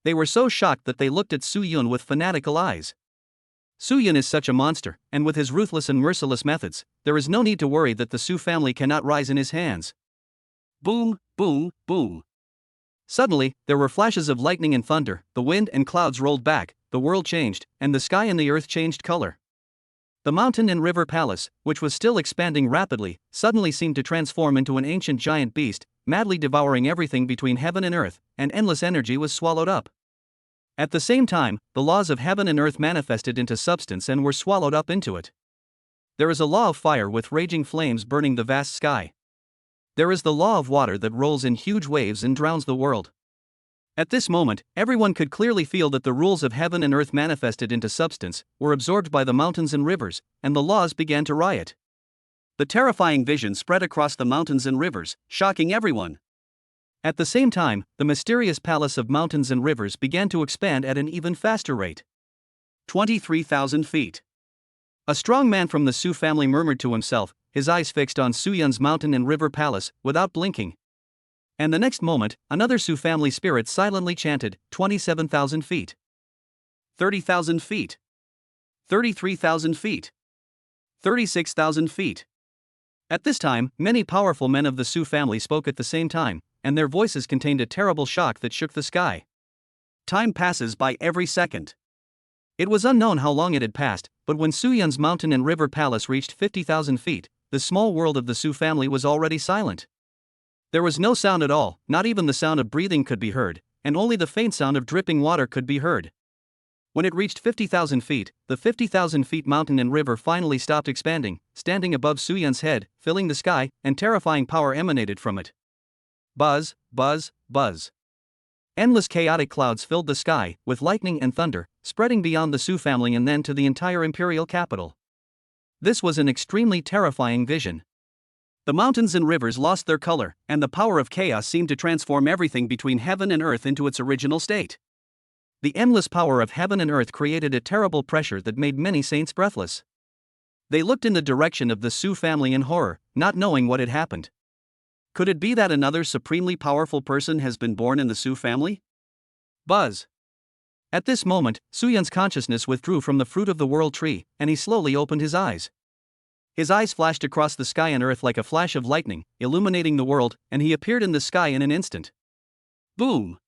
They were so shocked that they looked at Su Yun with fanatical eyes. Su Yun is such a monster, and with his ruthless and merciless methods, there is no need to worry that the Su family cannot rise in his hands. Boom, boom, boom. Suddenly, there were flashes of lightning and thunder, the wind and clouds rolled back, the world changed, and the sky and the earth changed color. The mountain and river palace, which was still expanding rapidly, suddenly seemed to transform into an ancient giant beast, madly devouring everything between heaven and earth, and endless energy was swallowed up. At the same time, the laws of heaven and earth manifested into substance and were swallowed up into it. There is a law of fire with raging flames burning the vast sky. There is the law of water that rolls in huge waves and drowns the world. At this moment, everyone could clearly feel that the rules of heaven and earth manifested into substance, were absorbed by the mountains and rivers, and the laws began to riot. The terrifying vision spread across the mountains and rivers, shocking everyone. At the same time, the mysterious palace of mountains and rivers began to expand at an even faster rate. 23,000 feet. A strong man from the Su family murmured to himself, his eyes fixed on Su Yun's mountain and river palace, without blinking. And the next moment, another Su family spirit silently chanted, 27,000 feet. 30,000 feet. 33,000 feet. 36,000 feet. At this time, many powerful men of the Su family spoke at the same time, and their voices contained a terrible shock that shook the sky. Time passes by every second. It was unknown how long it had passed, but when Su Yun's mountain and river palace reached 50,000 feet, the small world of the Su family was already silent. There was no sound at all, not even the sound of breathing could be heard, and only the faint sound of dripping water could be heard. When it reached 50,000 feet, the 50,000 feet mountain and river finally stopped expanding, standing above Su Yun's head, filling the sky, and terrifying power emanated from it. Buzz, buzz, buzz. Endless chaotic clouds filled the sky, with lightning and thunder, spreading beyond the Su family and then to the entire imperial capital. This was an extremely terrifying vision. The mountains and rivers lost their color, and the power of chaos seemed to transform everything between heaven and earth into its original state. The endless power of heaven and earth created a terrible pressure that made many saints breathless. They looked in the direction of the Su family in horror, not knowing what had happened. Could it be that another supremely powerful person has been born in the Su family? Buzz. At this moment, Su Yun's consciousness withdrew from the fruit of the world tree, and he slowly opened his eyes. His eyes flashed across the sky and earth like a flash of lightning, illuminating the world, and he appeared in the sky in an instant. Boom!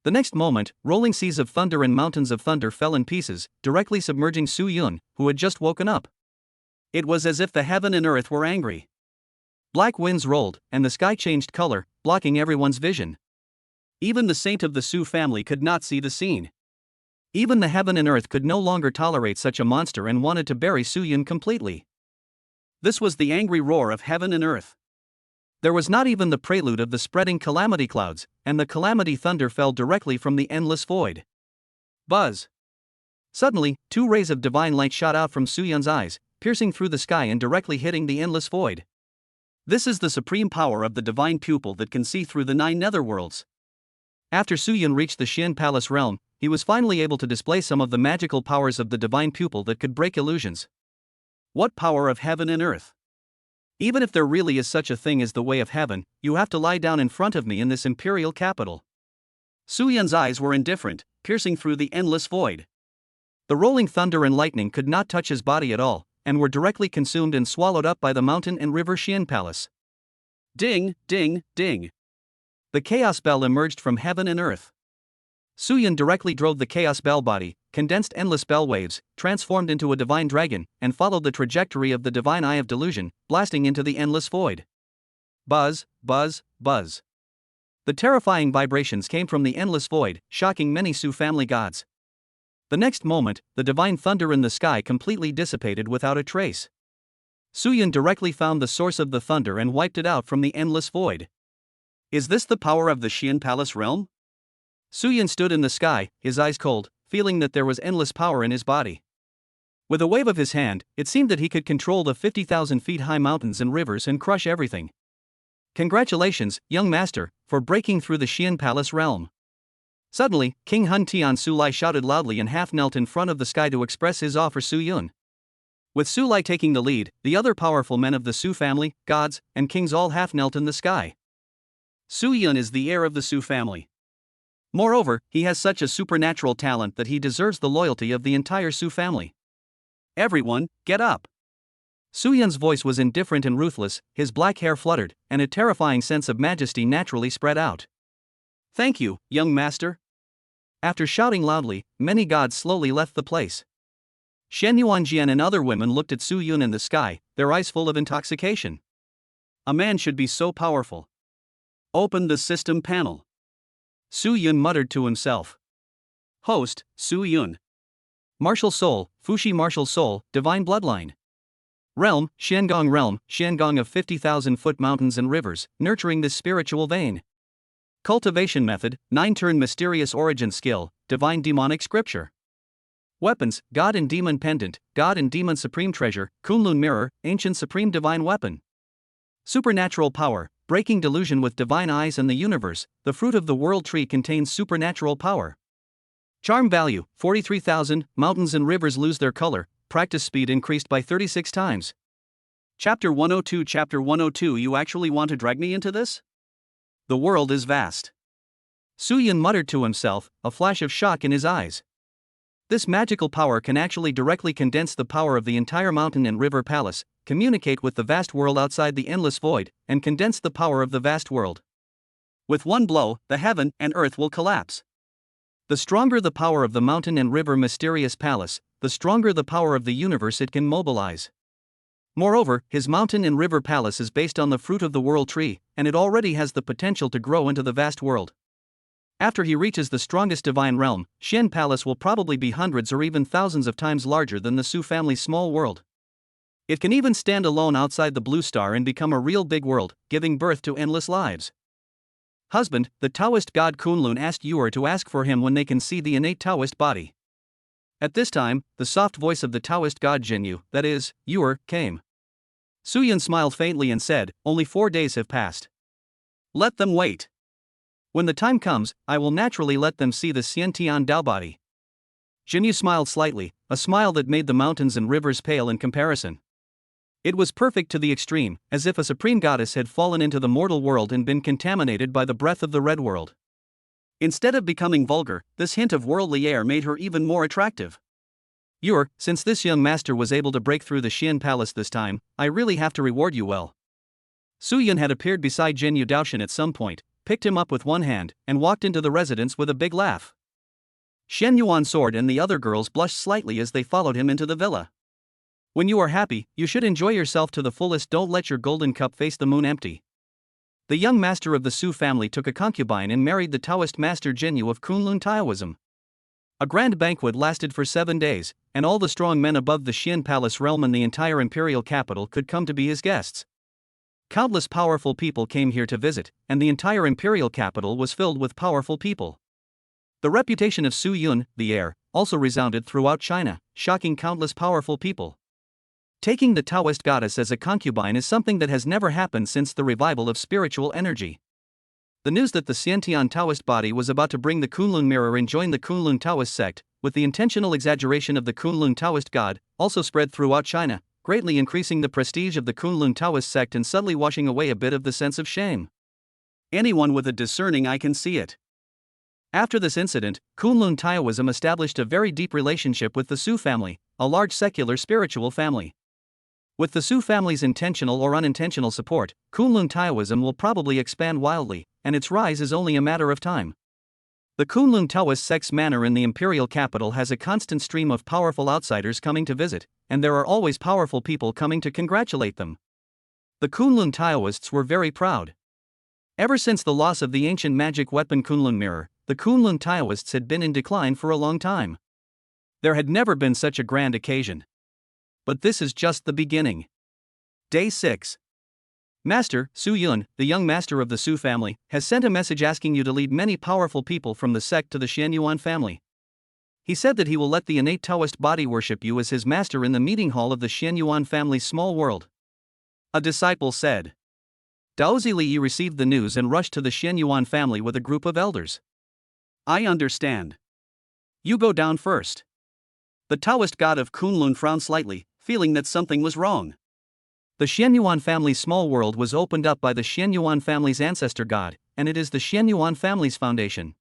The next moment, rolling seas of thunder and mountains of thunder fell in pieces, directly submerging Su Yun, who had just woken up. It was as if the heaven and earth were angry. Black winds rolled, and the sky changed color, blocking everyone's vision. Even the saint of the Su family could not see the scene. Even the heaven and earth could no longer tolerate such a monster and wanted to bury Su Yun completely. This was the angry roar of heaven and earth. There was not even the prelude of the spreading calamity clouds, and the calamity thunder fell directly from the endless void. Buzz! Suddenly, two rays of divine light shot out from Su Yun's eyes, piercing through the sky and directly hitting the endless void. This is the supreme power of the divine pupil that can see through the 9 netherworlds. After Su Yun reached the Xian Palace realm, he was finally able to display some of the magical powers of the divine pupil that could break illusions. What power of heaven and earth! Even if there really is such a thing as the way of heaven, you have to lie down in front of me in this imperial capital. Su Yun's eyes were indifferent, piercing through the endless void. The rolling thunder and lightning could not touch his body at all, and were directly consumed and swallowed up by the mountain and river Xian Palace. Ding, ding, ding. The chaos bell emerged from heaven and earth. Su Yun directly drove the chaos bell body, condensed endless bell waves, transformed into a divine dragon, and followed the trajectory of the divine eye of delusion, blasting into the endless void. Buzz, buzz, buzz. The terrifying vibrations came from the endless void, shocking many Su family gods. The next moment, the divine thunder in the sky completely dissipated without a trace. Su Yun directly found the source of the thunder and wiped it out from the endless void. Is this the power of the Xian Palace realm? Su Yun stood in the sky, his eyes cold, feeling that there was endless power in his body. With a wave of his hand, it seemed that he could control the 50,000 feet high mountains and rivers and crush everything. Congratulations, young master, for breaking through the Xian Palace realm. Suddenly, King Hun Tian Sulai shouted loudly and half knelt in front of the sky to express his awe for Su Yun. With Sulai taking the lead, the other powerful men of the Su family, gods, and kings all half knelt in the sky. Su Yun is the heir of the Su family. Moreover, he has such a supernatural talent that he deserves the loyalty of the entire Su family. Everyone, get up! Su Yun's voice was indifferent and ruthless, his black hair fluttered, and a terrifying sense of majesty naturally spread out. Thank you, young master. After shouting loudly, many gods slowly left the place. Shen Yuanjian and other women looked at Su Yun in the sky, their eyes full of intoxication. A man should be so powerful. Open the system panel. Su Yun muttered to himself. Host, Su Yun. Martial Soul, Fushi Martial Soul, Divine Bloodline. Realm, Xiangong of 50,000-foot mountains and rivers, nurturing this spiritual vein. Cultivation method, 9-turn mysterious origin skill, Divine Demonic Scripture. Weapons, God and Demon Pendant, God and Demon Supreme Treasure, Kunlun Mirror, Ancient Supreme Divine Weapon. Supernatural power, breaking delusion with divine eyes and the universe, the fruit of the world tree contains supernatural power. Charm value, 43,000, mountains and rivers lose their color, practice speed increased by 36 times. Chapter 102. You actually want to drag me into this? The world is vast. Su Yun muttered to himself, a flash of shock in his eyes. This magical power can actually directly condense the power of the entire mountain and river palace, communicate with the vast world outside the endless void, and condense the power of the vast world. With one blow, the heaven and earth will collapse. The stronger the power of the mountain and river mysterious palace, the stronger the power of the universe it can mobilize. Moreover, his mountain and river palace is based on the fruit of the world tree, and it already has the potential to grow into the vast world. After he reaches the strongest divine realm, Xian Palace will probably be hundreds or even thousands of times larger than the Su family's small world. It can even stand alone outside the blue star and become a real big world, giving birth to endless lives. Husband, the Taoist god Kunlun asked Yuer to ask for him when they can see the innate Taoist body. At this time, the soft voice of the Taoist god Jinyu, that is, Yuer, came. Su Yun smiled faintly and said, only 4 days have passed. Let them wait. When the time comes, I will naturally let them see the Xiantian Dao body. Jinyu smiled slightly, a smile that made the mountains and rivers pale in comparison. It was perfect to the extreme, as if a supreme goddess had fallen into the mortal world and been contaminated by the breath of the red world. Instead of becoming vulgar, this hint of worldly air made her even more attractive. Yuer, since this young master was able to break through the Xian Palace this time, I really have to reward you well. Su Yun had appeared beside Jinyu Daoshan at some point, picked him up with one hand, and walked into the residence with a big laugh. Shen Yuan Sword and the other girls blushed slightly as they followed him into the villa. When you are happy, you should enjoy yourself to the fullest. Don't let your golden cup face the moon empty. The young master of the Su family took a concubine and married the Taoist master Jinyu of Kunlun Taoism. A grand banquet lasted for 7 days, and all the strong men above the Xian Palace realm and the entire imperial capital could come to be his guests. Countless powerful people came here to visit, and the entire imperial capital was filled with powerful people. The reputation of Su Yun, the heir, also resounded throughout China, shocking countless powerful people. Taking the Taoist goddess as a concubine is something that has never happened since the revival of spiritual energy. The news that the Xiantian Taoist body was about to bring the Kunlun mirror and join the Kunlun Taoist sect, with the intentional exaggeration of the Kunlun Taoist god, also spread throughout China, greatly increasing the prestige of the Kunlun Taoist sect and subtly washing away a bit of the sense of shame. Anyone with a discerning eye can see it. After this incident, Kunlun Taoism established a very deep relationship with the Su family, a large secular spiritual family. With the Su family's intentional or unintentional support, Kunlun Taoism will probably expand wildly, and its rise is only a matter of time. The Kunlun Taoist sect's manor in the imperial capital has a constant stream of powerful outsiders coming to visit, and there are always powerful people coming to congratulate them. The Kunlun Taoists were very proud. Ever since the loss of the ancient magic weapon Kunlun mirror, the Kunlun Taoists had been in decline for a long time. There had never been such a grand occasion. But this is just the beginning. Day 6. Master, Su Yun, the young master of the Su family, has sent a message asking you to lead many powerful people from the sect to the Xianyuan family. He said that he will let the innate Taoist body worship you as his master in the meeting hall of the Xianyuan family's small world. A disciple said. Daozi Li received the news and rushed to the Xianyuan family with a group of elders. I understand. You go down first. The Taoist god of Kunlun frowned slightly, feeling that something was wrong. The Xianyuan family's small world was opened up by the Xianyuan family's ancestor god, and it is the Xianyuan family's foundation.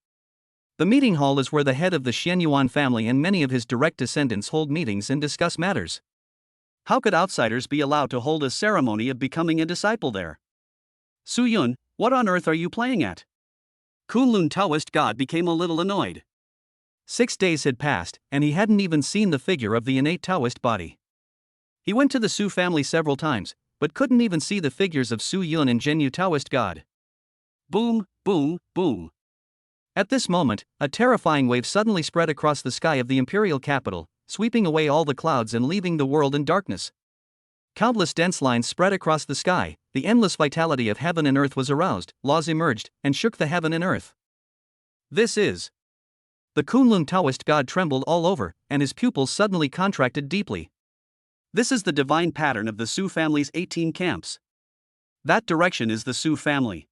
The meeting hall is where the head of the Xianyuan family and many of his direct descendants hold meetings and discuss matters. How could outsiders be allowed to hold a ceremony of becoming a disciple there? Su Yun, what on earth are you playing at? Kunlun Taoist god became a little annoyed. 6 days had passed, and he hadn't even seen the figure of the innate Taoist body. He went to the Su family several times, but couldn't even see the figures of Su Yun and Zhenyu Taoist god. Boom, boom, boom. At this moment, a terrifying wave suddenly spread across the sky of the imperial capital, sweeping away all the clouds and leaving the world in darkness. Countless dense lines spread across the sky, the endless vitality of heaven and earth was aroused, laws emerged, and shook the heaven and earth. This is. The Kunlun Taoist god trembled all over, and his pupils suddenly contracted deeply. This is the divine pattern of the Su family's 18 camps. That direction is the Su family.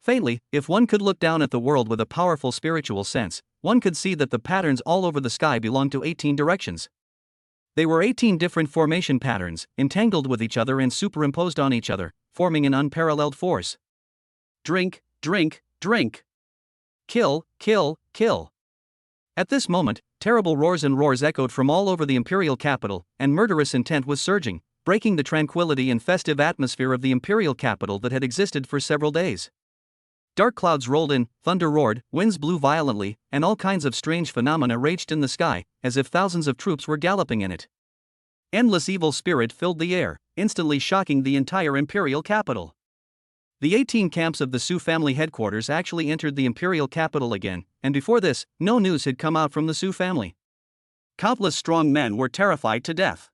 Faintly, if one could look down at the world with a powerful spiritual sense, one could see that the patterns all over the sky belonged to 18 directions. They were 18 different formation patterns, entangled with each other and superimposed on each other, forming an unparalleled force. Drink, drink, drink. Kill, kill, kill. At this moment, terrible roars and roars echoed from all over the imperial capital, and murderous intent was surging, breaking the tranquility and festive atmosphere of the imperial capital that had existed for several days. Dark clouds rolled in, thunder roared, winds blew violently, and all kinds of strange phenomena raged in the sky, as if thousands of troops were galloping in it. Endless evil spirit filled the air, instantly shocking the entire imperial capital. The 18 camps of the Su family headquarters actually entered the imperial capital again, and before this, no news had come out from the Su family. Countless strong men were terrified to death.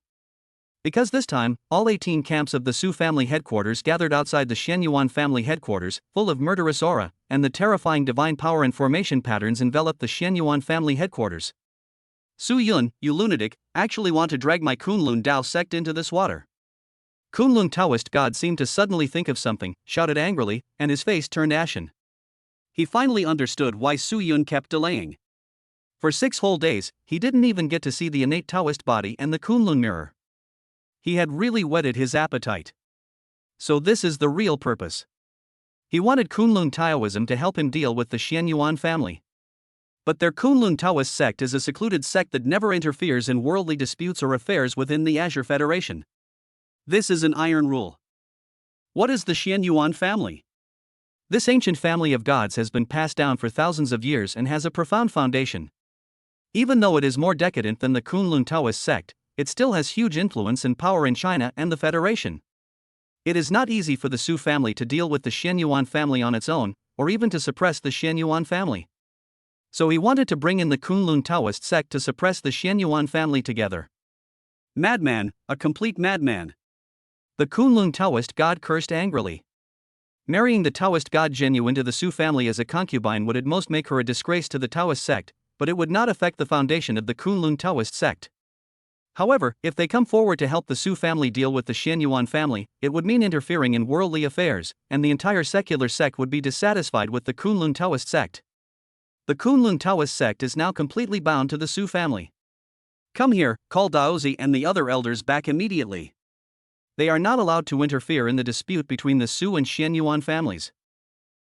Because this time, all 18 camps of the Su family headquarters gathered outside the Xianyuan family headquarters, full of murderous aura, and the terrifying divine power and formation patterns enveloped the Xianyuan family headquarters. Su Yun, you lunatic, actually want to drag my Kunlun Dao sect into this water. Kunlun Taoist god seemed to suddenly think of something, shouted angrily, and his face turned ashen. He finally understood why Su Yun kept delaying. For 6 whole days, he didn't even get to see the innate Taoist body and the Kunlun mirror. He had really whetted his appetite. So this is the real purpose. He wanted Kunlun Taoism to help him deal with the Xianyuan family. But their Kunlun Taoist sect is a secluded sect that never interferes in worldly disputes or affairs within the Azure Federation. This is an iron rule. What is the Xianyuan family? This ancient family of gods has been passed down for thousands of years and has a profound foundation. Even though it is more decadent than the Kunlun Taoist sect, it still has huge influence and power in China and the Federation. It is not easy for the Su family to deal with the Xianyuan family on its own, or even to suppress the Xianyuan family. So he wanted to bring in the Kunlun Taoist sect to suppress the Xianyuan family together. Madman, a complete madman. The Kunlun Taoist god cursed angrily. Marrying the Taoist god Zhenyu into the Su family as a concubine would at most make her a disgrace to the Taoist sect, but it would not affect the foundation of the Kunlun Taoist sect. However, if they come forward to help the Su family deal with the Xianyuan family, it would mean interfering in worldly affairs, and the entire secular sect would be dissatisfied with the Kunlun Taoist sect. The Kunlun Taoist sect is now completely bound to the Su family. Come here, call Daozi and the other elders back immediately. They are not allowed to interfere in the dispute between the Su and Xianyuan families.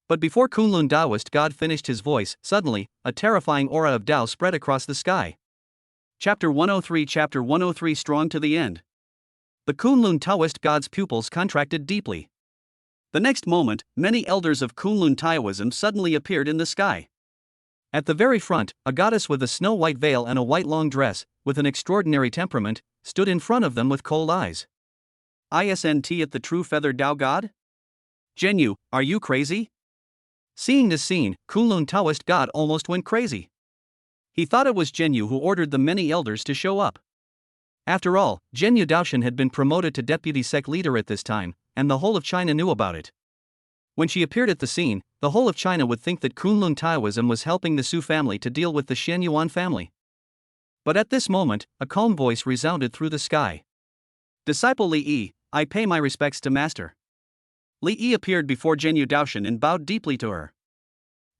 But before Kunlun Taoist god finished his voice, suddenly, a terrifying aura of Tao spread across the sky. Chapter 103 Chapter 103 Strong to the end. The Kunlun Taoist god's pupils contracted deeply. The next moment, many elders of Kunlun Taoism suddenly appeared in the sky. At the very front, a goddess with a snow-white veil and a white long dress, with an extraordinary temperament, stood in front of them with cold eyes. Isn't it the true feathered Tao god? Zhenyu, are you crazy? Seeing this scene, Kunlun Taoist god almost went crazy. He thought it was Zhenyu who ordered the many elders to show up. After all, Zhenyu Daoshan had been promoted to deputy sect leader at this time, and the whole of China knew about it. When she appeared at the scene, the whole of China would think that Kunlun Taoism was helping the Su family to deal with the Xianyuan family. But at this moment, a calm voice resounded through the sky. Disciple Li Yi, I pay my respects to Master. Li Yi appeared before Zhenyu Daoshan and bowed deeply to her.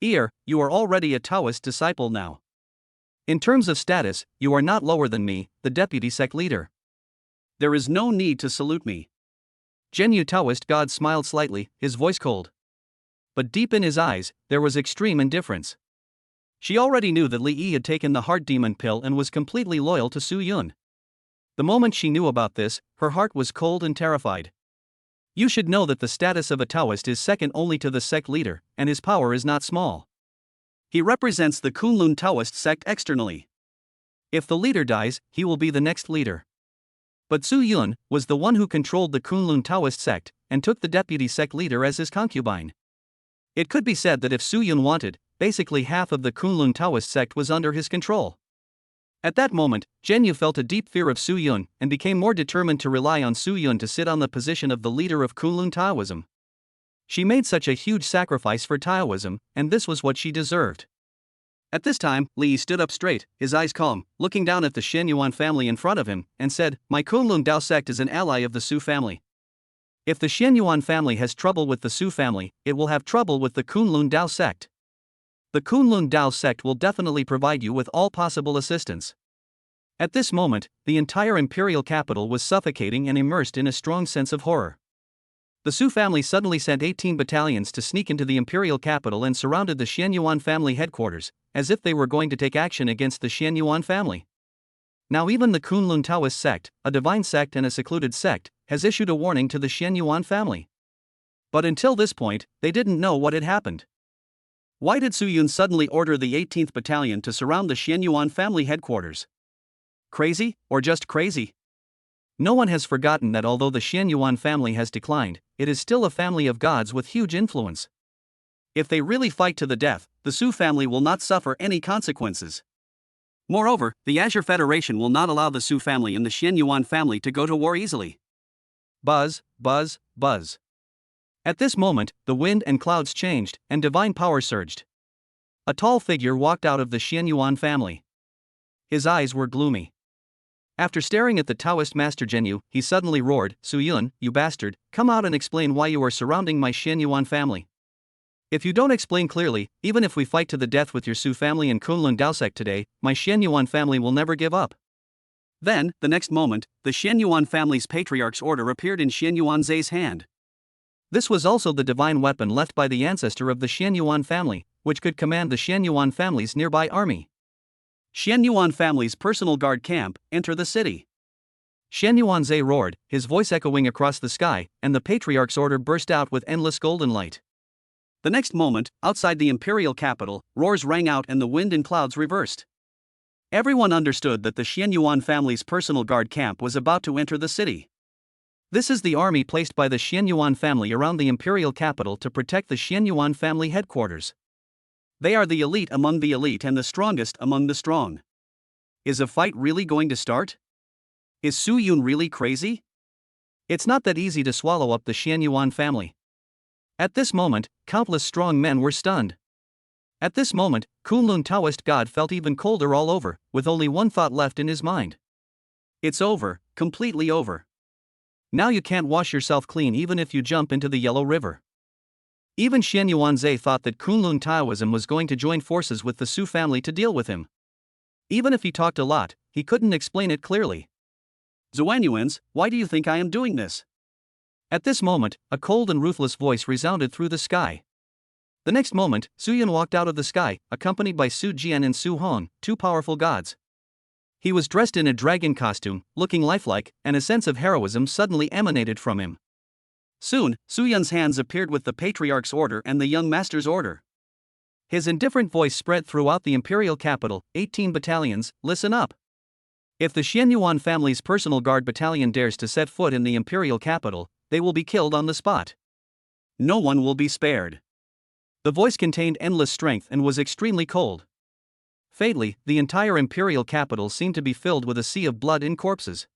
Ear, you are already a Taoist disciple now. In terms of status, you are not lower than me, the deputy sect leader. There is no need to salute me. Zhenyu Taoist god smiled slightly, his voice cold. But deep in his eyes, there was extreme indifference. She already knew that Li Yi had taken the heart demon pill and was completely loyal to Su Yun. The moment she knew about this, her heart was cold and terrified. You should know that the status of a Taoist is second only to the sect leader, and his power is not small. He represents the Kunlun Taoist sect externally. If the leader dies, he will be the next leader. But Su Yun was the one who controlled the Kunlun Taoist sect, and took the deputy sect leader as his concubine. It could be said that if Su Yun wanted, basically half of the Kunlun Taoist sect was under his control. At that moment, Zhenyu felt a deep fear of Su Yun, and became more determined to rely on Su Yun to sit on the position of the leader of Kunlun Taoism. She made such a huge sacrifice for Taoism, and this was what she deserved. At this time, Li stood up straight, his eyes calm, looking down at the Xianyuan family in front of him, and said, My Kunlun Dao sect is an ally of the Su family. If the Xianyuan family has trouble with the Su family, it will have trouble with the Kunlun Dao sect. The Kunlun Dao sect will definitely provide you with all possible assistance. At this moment, the entire imperial capital was suffocating and immersed in a strong sense of horror. The Su family suddenly sent 18 battalions to sneak into the imperial capital and surrounded the Xianyuan family headquarters, as if they were going to take action against the Xianyuan family. Now even the Kunlun Taoist sect, a divine sect and a secluded sect, has issued a warning to the Xianyuan family. But until this point, they didn't know what had happened. Why did Su Yun suddenly order the 18th battalion to surround the Xianyuan family headquarters? Crazy, or just crazy? No one has forgotten that although the Xianyuan family has declined, it is still a family of gods with huge influence. If they really fight to the death, the Su family will not suffer any consequences. Moreover, the Azure Federation will not allow the Su family and the Xianyuan family to go to war easily. Buzz, buzz, buzz. At this moment, the wind and clouds changed, and divine power surged. A tall figure walked out of the Xianyuan family. His eyes were gloomy. After staring at the Taoist master Zhenyu, he suddenly roared, Su Yun, you bastard, come out and explain why you are surrounding my Xianyuan family. If you don't explain clearly, even if we fight to the death with your Su family and Kunlun Dao sect today, my Xianyuan family will never give up. Then, the next moment, the Xianyuan family's patriarch's order appeared in Xianyuan Zai's hand. This was also the divine weapon left by the ancestor of the Xianyuan family, which could command the Xianyuan family's nearby army. Xianyuan family's personal guard camp, enter the city. Xianyuan Zai roared, his voice echoing across the sky, and the patriarch's order burst out with endless golden light. The next moment, outside the imperial capital, roars rang out and the wind and clouds reversed. Everyone understood that the Xianyuan family's personal guard camp was about to enter the city. This is the army placed by the Xianyuan family around the imperial capital to protect the Xianyuan family headquarters. They are the elite among the elite and the strongest among the strong. Is a fight really going to start? Is Su Yun really crazy? It's not that easy to swallow up the Xianyuan family. At this moment, countless strong men were stunned. At this moment, Kunlun Taoist God felt even colder all over, with only one thought left in his mind. It's over, completely over. Now you can't wash yourself clean even if you jump into the Yellow River. Even Xian Yuanzhe thought that Kunlun Taoism was going to join forces with the Su family to deal with him. Even if he talked a lot, he couldn't explain it clearly. Zuanyuans, why do you think I am doing this? At this moment, a cold and ruthless voice resounded through the sky. The next moment, Su Yun walked out of the sky, accompanied by Su Jian and Su Hong, two powerful gods. He was dressed in a dragon costume, looking lifelike, and a sense of heroism suddenly emanated from him. Soon, Su Yun's hands appeared with the Patriarch's order and the young master's order. His indifferent voice spread throughout the imperial capital. 18 battalions, listen up. If the Xianyuan family's personal guard battalion dares to set foot in the imperial capital, they will be killed on the spot. No one will be spared. The voice contained endless strength and was extremely cold. Fatally, the entire imperial capital seemed to be filled with a sea of blood and corpses.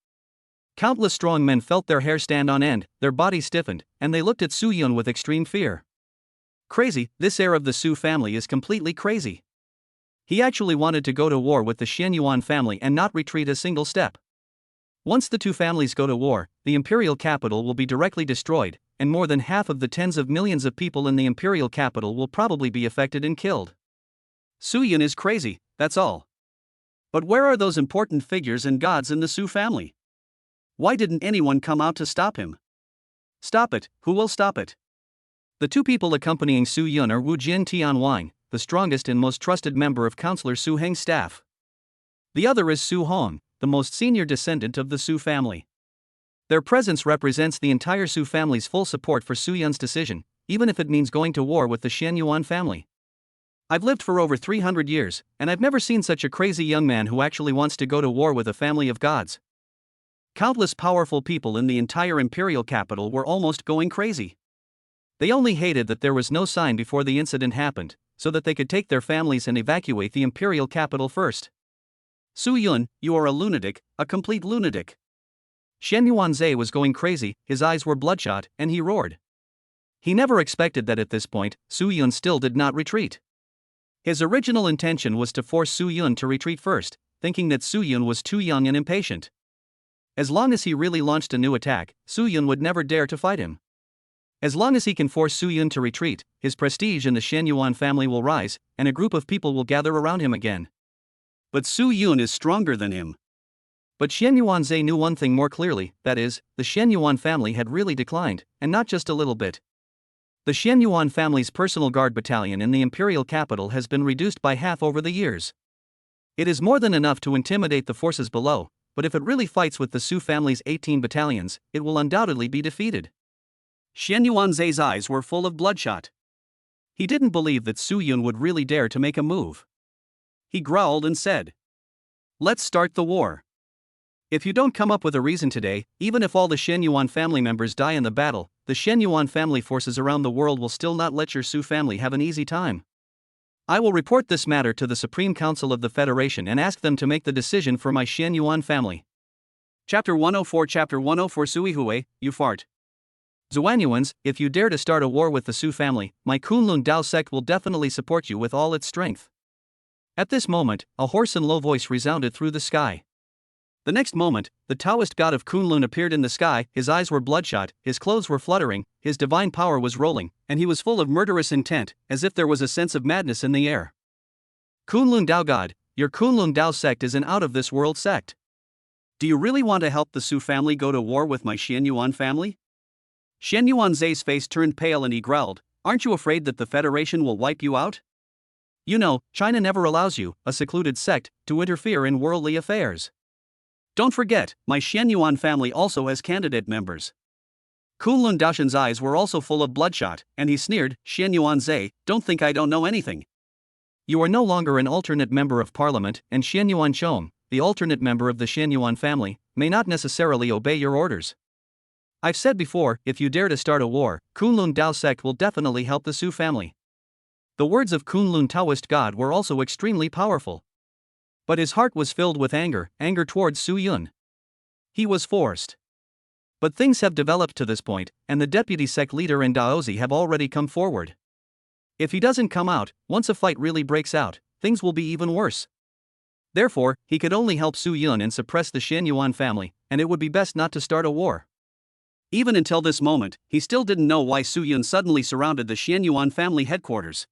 Countless strong men felt their hair stand on end, their bodies stiffened, and they looked at Su Yun with extreme fear. Crazy, this heir of the Su family is completely crazy. He actually wanted to go to war with the Xianyuan family and not retreat a single step. Once the two families go to war, the imperial capital will be directly destroyed, and more than half of the tens of millions of people in the imperial capital will probably be affected and killed. Su Yun is crazy, that's all. But where are those important figures and gods in the Su family? Why didn't anyone come out to stop him? Stop it, who will stop it? The two people accompanying Su Yun are Wu Jin Tianwang, the strongest and most trusted member of Counselor Su Heng's staff. The other is Su Hong, the most senior descendant of the Su family. Their presence represents the entire Su family's full support for Su Yun's decision, even if it means going to war with the Xianyuan family. I've lived for over 300 years, and I've never seen such a crazy young man who actually wants to go to war with a family of gods. Countless powerful people in the entire imperial capital were almost going crazy. They only hated that there was no sign before the incident happened, so that they could take their families and evacuate the imperial capital first. Su Yun, you are a lunatic, a complete lunatic. Shen Yuanzhe was going crazy, his eyes were bloodshot, and he roared. He never expected that at this point, Su Yun still did not retreat. His original intention was to force Su Yun to retreat first, thinking that Su Yun was too young and impatient. As long as he really launched a new attack, Su Yun would never dare to fight him. As long as he can force Su Yun to retreat, his prestige in the Xianyuan family will rise, and a group of people will gather around him again. But Su Yun is stronger than him. But Xian Yuanzhe knew one thing more clearly, that is, the Xianyuan family had really declined, and not just a little bit. The Xianyuan family's personal guard battalion in the imperial capital has been reduced by half over the years. It is more than enough to intimidate the forces below, but if it really fights with the Su family's 18 battalions, it will undoubtedly be defeated. Xian Yuanzhe's eyes were full of bloodshot. He didn't believe that Su Yun would really dare to make a move. He growled and said, "Let's start the war. If you don't come up with a reason today, even if all the Xianyuan family members die in the battle, the Xianyuan family forces around the world will still not let your Su family have an easy time. I will report this matter to the Supreme Council of the Federation and ask them to make the decision for my Xianyuan family." Chapter 104 Chapter 104 Sui Hui, you fart. Zuanyuans, if you dare to start a war with the Su family, my Kunlun Dao sect will definitely support you with all its strength. At this moment, a hoarse and low voice resounded through the sky. The next moment, the Taoist god of Kunlun appeared in the sky, his eyes were bloodshot, his clothes were fluttering, his divine power was rolling, and he was full of murderous intent, as if there was a sense of madness in the air. Kunlun Dao God, your Kunlun Dao sect is an out-of-this-world sect. Do you really want to help the Su family go to war with my Xianyuan family? Shen Yuanzhe's face turned pale and he growled, "Aren't you afraid that the Federation will wipe you out? You know, China never allows you, a secluded sect, to interfere in worldly affairs. Don't forget, my Xianyuan family also has candidate members." Kunlun Daoshen's eyes were also full of bloodshot, and he sneered, "Xian Yuanzhe, don't think I don't know anything. You are no longer an alternate member of parliament, and Xianyuan Chom, the alternate member of the Xianyuan family, may not necessarily obey your orders. I've said before, if you dare to start a war, Kunlun Dao sect will definitely help the Su family. The words of Kunlun Taoist God were also extremely powerful. But his heart was filled with anger towards Su Yun. He was forced. But things have developed to this point, and the deputy sect leader and Daozi have already come forward. If he doesn't come out, once a fight really breaks out, things will be even worse. Therefore, he could only help Su Yun and suppress the Xianyuan family, and it would be best not to start a war. Even until this moment, he still didn't know why Su Yun suddenly surrounded the Xianyuan family headquarters.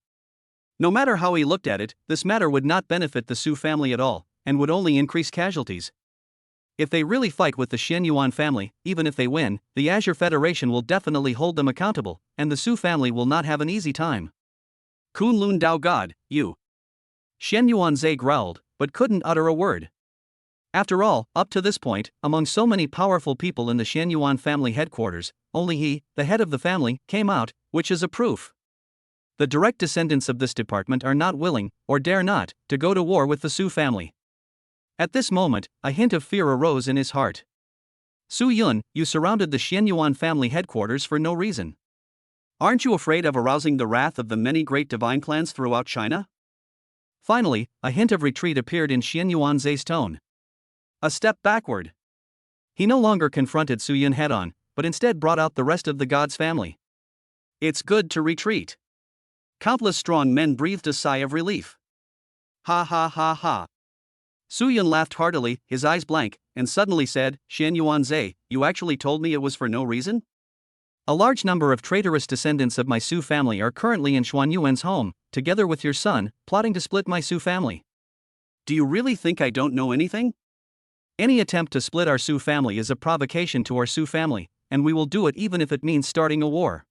No matter how he looked at it, this matter would not benefit the Su family at all, and would only increase casualties. If they really fight with the Xianyuan family, even if they win, the Azure Federation will definitely hold them accountable, and the Su family will not have an easy time. Kunlun Dao God, you. Xianyuan Zhe growled, but couldn't utter a word. After all, up to this point, among so many powerful people in the Xianyuan family headquarters, only he, the head of the family, came out, which is a proof. The direct descendants of this department are not willing, or dare not, to go to war with the Su family. At this moment, a hint of fear arose in his heart. Su Yun, you surrounded the Xianyuan family headquarters for no reason. Aren't you afraid of arousing the wrath of the many great divine clans throughout China? Finally, a hint of retreat appeared in Xianyuan Zhe's tone. A step backward. He no longer confronted Su Yun head-on, but instead brought out the rest of the god's family. It's good to retreat. Countless strong men breathed a sigh of relief. Ha ha ha ha. Su Yun laughed heartily, his eyes blank, and suddenly said, Xianyuan Zhe, you actually told me it was for no reason? A large number of traitorous descendants of my Su family are currently in Xuanyuan's home, together with your son, plotting to split my Su family. Do you really think I don't know anything? Any attempt to split our Su family is a provocation to our Su family, and we will do it even if it means starting a war.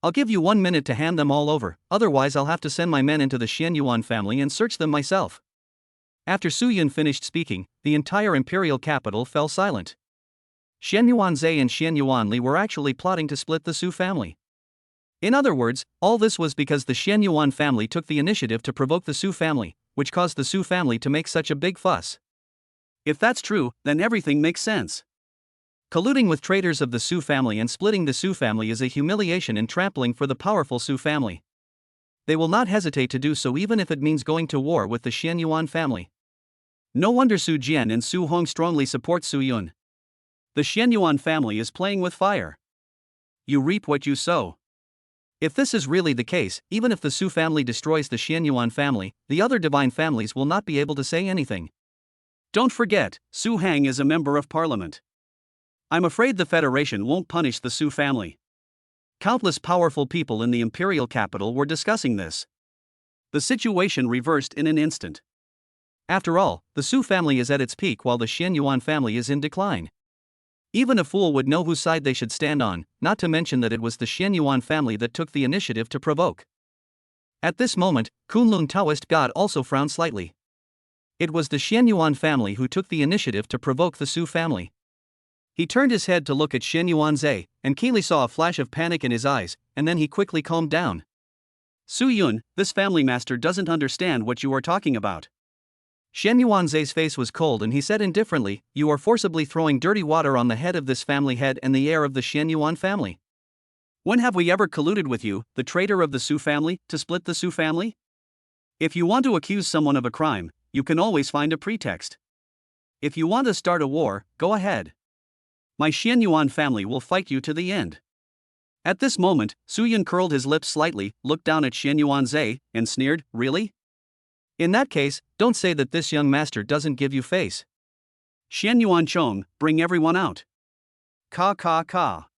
I'll give you 1 minute to hand them all over, otherwise I'll have to send my men into the Xianyuan family and search them myself. After Su Yun finished speaking, the entire imperial capital fell silent. Xianyuan Zhe and Xianyuan Li were actually plotting to split the Su family. In other words, all this was because the Xianyuan family took the initiative to provoke the Su family, which caused the Su family to make such a big fuss. If that's true, then everything makes sense. Colluding with traitors of the Su family and splitting the Su family is a humiliation and trampling for the powerful Su family. They will not hesitate to do so even if it means going to war with the Xianyuan family. No wonder Su Jian and Su Hong strongly support Su Yun. The Xianyuan family is playing with fire. You reap what you sow. If this is really the case, even if the Su family destroys the Xianyuan family, the other divine families will not be able to say anything. Don't forget, Su Hang is a member of parliament. I'm afraid the Federation won't punish the Su family. Countless powerful people in the imperial capital were discussing this. The situation reversed in an instant. After all, the Su family is at its peak while the Xianyuan family is in decline. Even a fool would know whose side they should stand on, not to mention that it was the Xianyuan family that took the initiative to provoke. At this moment, Kunlun Taoist God also frowned slightly. It was the Xianyuan family who took the initiative to provoke the Su family. He turned his head to look at Xianyuan Zhe, and keenly saw a flash of panic in his eyes, and then he quickly calmed down. Su Yun, this family master doesn't understand what you are talking about. Xianyuan Zhe's face was cold and he said indifferently, you are forcibly throwing dirty water on the head of this family head and the heir of the Xianyuan family. When have we ever colluded with you, the traitor of the Su family, to split the Su family? If you want to accuse someone of a crime, you can always find a pretext. If you want to start a war, go ahead. My Xianyuan family will fight you to the end. At this moment, Su Yun curled his lips slightly, looked down at Xianyuan Zhe, and sneered, really? In that case, don't say that this young master doesn't give you face. Xianyuan Chong, bring everyone out. Ka ka ka.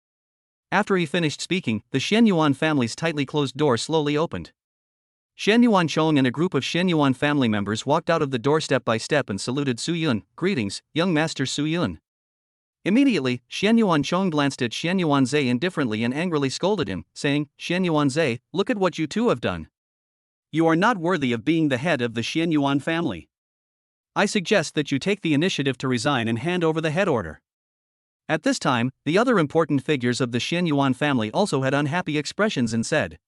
After he finished speaking, the Xianyuan family's tightly closed door slowly opened. Xianyuan Chong and a group of Xianyuan family members walked out of the door step by step and saluted Su Yun. Greetings, young master Su Yun. Immediately, Xianyuan Chong glanced at Xianyuan Zhe indifferently and angrily scolded him, saying, Xianyuan Zhe, look at what you two have done. You are not worthy of being the head of the Xianyuan family. I suggest that you take the initiative to resign and hand over the head order. At this time, the other important figures of the Xianyuan family also had unhappy expressions and said,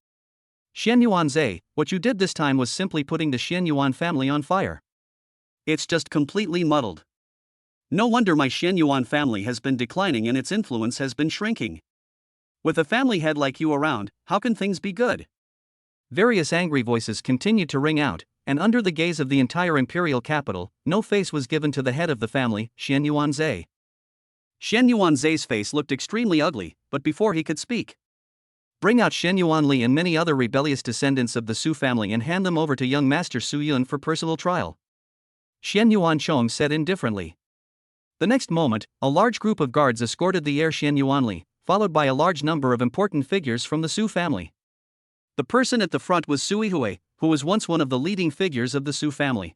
Xianyuan Zhe, what you did this time was simply putting the Xianyuan family on fire. It's just completely muddled. No wonder my Xianyuan family has been declining and its influence has been shrinking. With a family head like you around, how can things be good? Various angry voices continued to ring out, and under the gaze of the entire imperial capital, no face was given to the head of the family, Xianyuan Zhe. Xianyuan Zhe's face looked extremely ugly, but before he could speak, bring out Xianyuan Li and many other rebellious descendants of the Su family and hand them over to young Master Su Yun for personal trial. Xianyuan Chong said indifferently. The next moment, a large group of guards escorted the heir Xianyuan Li, followed by a large number of important figures from the Su family. The person at the front was Sui Hui, who was once one of the leading figures of the Su family.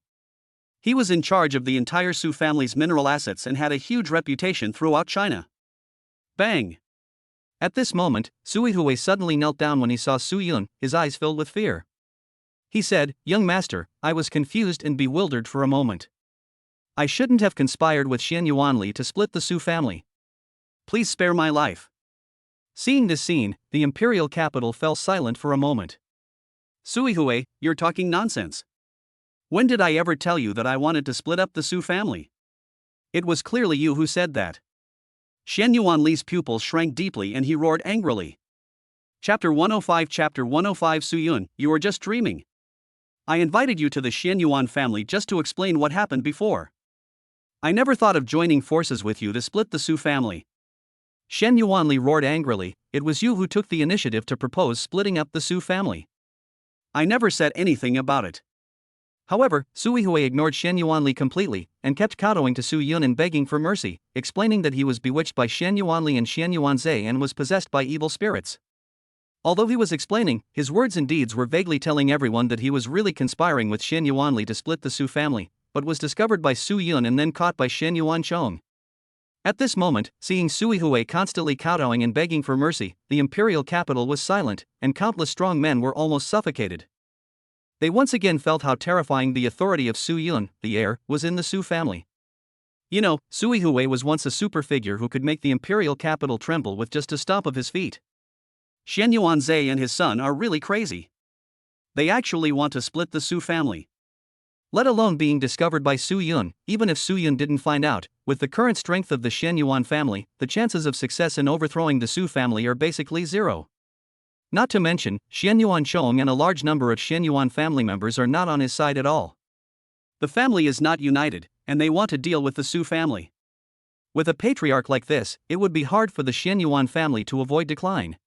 He was in charge of the entire Su family's mineral assets and had a huge reputation throughout China. Bang! At this moment, Sui Hui suddenly knelt down when he saw Su Yun, his eyes filled with fear. He said, "Young master, I was confused and bewildered for a moment. I shouldn't have conspired with Xianyuan Li to split the Su family. Please spare my life." Seeing this scene, the imperial capital fell silent for a moment. Sui Hui, you're talking nonsense. When did I ever tell you that I wanted to split up the Su family? It was clearly you who said that. Xianyuan Li's pupils shrank deeply and he roared angrily. Chapter 105 Su Yun, you are just dreaming. I invited you to the Xianyuan family just to explain what happened before. I never thought of joining forces with you to split the Su family. Xianyuan Li roared angrily, it was you who took the initiative to propose splitting up the Su family. I never said anything about it. However, Sui Hui ignored Xianyuan Li completely, and kept kowtowing to Su Yun and begging for mercy, explaining that he was bewitched by Xianyuan Li and Xianyuan Zhe and was possessed by evil spirits. Although he was explaining, his words and deeds were vaguely telling everyone that he was really conspiring with Xianyuan Li to split the Su family, but was discovered by Su Yun and then caught by Xianyuan Chong. At this moment, seeing Sui Hui constantly kowtowing and begging for mercy, the imperial capital was silent, and countless strong men were almost suffocated. They once again felt how terrifying the authority of Su Yun, the heir, was in the Su family. You know, Sui Hui was once a super figure who could make the imperial capital tremble with just a stomp of his feet. Xianyuan Zhe and his son are really crazy. They actually want to split the Su family. Let alone being discovered by Su Yun, even if Su Yun didn't find out, with the current strength of the Xianyuan family, the chances of success in overthrowing the Su family are basically zero. Not to mention, Xianyuan Chong and a large number of Xianyuan family members are not on his side at all. The family is not united, and they want to deal with the Su family. With a patriarch like this, it would be hard for the Xianyuan family to avoid decline.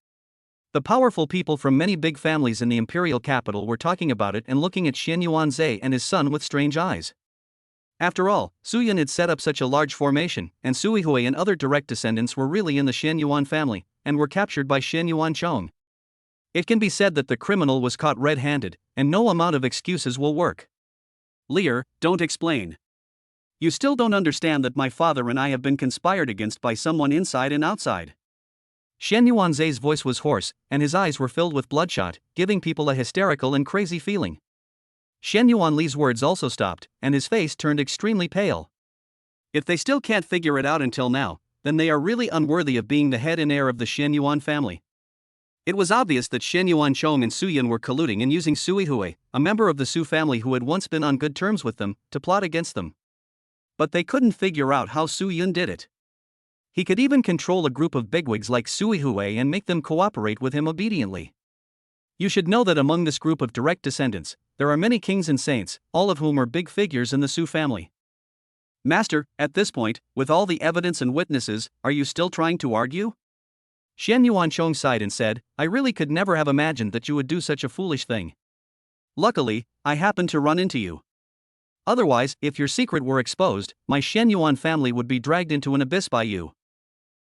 The powerful people from many big families in the imperial capital were talking about it and looking at Xianyuan Zhe and his son with strange eyes. After all, Su Yun had set up such a large formation, and Sui Hui and other direct descendants were really in the Xianyuan family, and were captured by Xianyuan Chong. It can be said that the criminal was caught red-handed, and no amount of excuses will work. Lear, don't explain. You still don't understand that my father and I have been conspired against by someone inside and outside. Xianyuan Zhe's voice was hoarse, and his eyes were filled with bloodshot, giving people a hysterical and crazy feeling. Xianyuan Li's words also stopped, and his face turned extremely pale. If they still can't figure it out until now, then they are really unworthy of being the head and heir of the Xianyuan family. It was obvious that Xianyuan Chong and Su Yun were colluding and using Sui Hui, a member of the Su family who had once been on good terms with them, to plot against them. But they couldn't figure out how Su Yun did it. He could even control a group of bigwigs like Sui Hui and make them cooperate with him obediently. You should know that among this group of direct descendants, there are many kings and saints, all of whom are big figures in the Su family. Master, at this point, with all the evidence and witnesses, are you still trying to argue? Xianyuan Chong sighed and said, I really could never have imagined that you would do such a foolish thing. Luckily, I happened to run into you. Otherwise, if your secret were exposed, my Xianyuan family would be dragged into an abyss by you.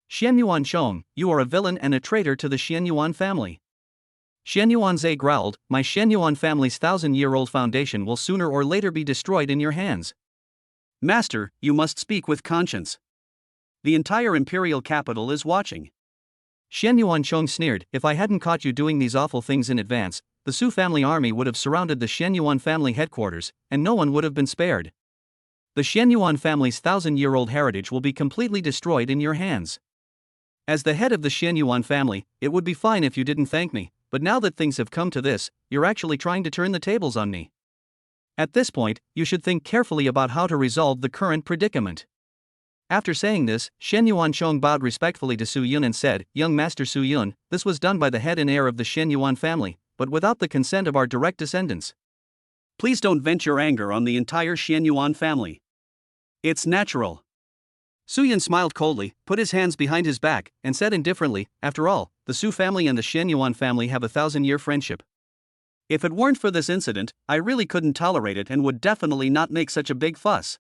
Xianyuan Chong, you are a villain and a traitor to the Xianyuan family. Xianyuan Zhe growled, my Xianyuan family's 1,000-year-old foundation will sooner or later be destroyed in your hands. Master, you must speak with conscience. The entire imperial capital is watching. Xianyuan Chong sneered, if I hadn't caught you doing these awful things in advance, the Su family army would have surrounded the Xianyuan family headquarters, and no one would have been spared. The Xianyuan family's 1,000-year-old heritage will be completely destroyed in your hands. As the head of the Xianyuan family, it would be fine if you didn't thank me, but now that things have come to this, you're actually trying to turn the tables on me. At this point, you should think carefully about how to resolve the current predicament. After saying this, Shen Yuanchong bowed respectfully to Su Yun and said, "Young Master Su Yun, this was done by the head and heir of the Shen Yuan family, but without the consent of our direct descendants. Please don't vent your anger on the entire Shen Yuan family. It's natural." Su Yun smiled coldly, put his hands behind his back, and said indifferently, "After all, the Su family and the Shen Yuan family have a 1,000-year friendship. If it weren't for this incident, I really couldn't tolerate it and would definitely not make such a big fuss.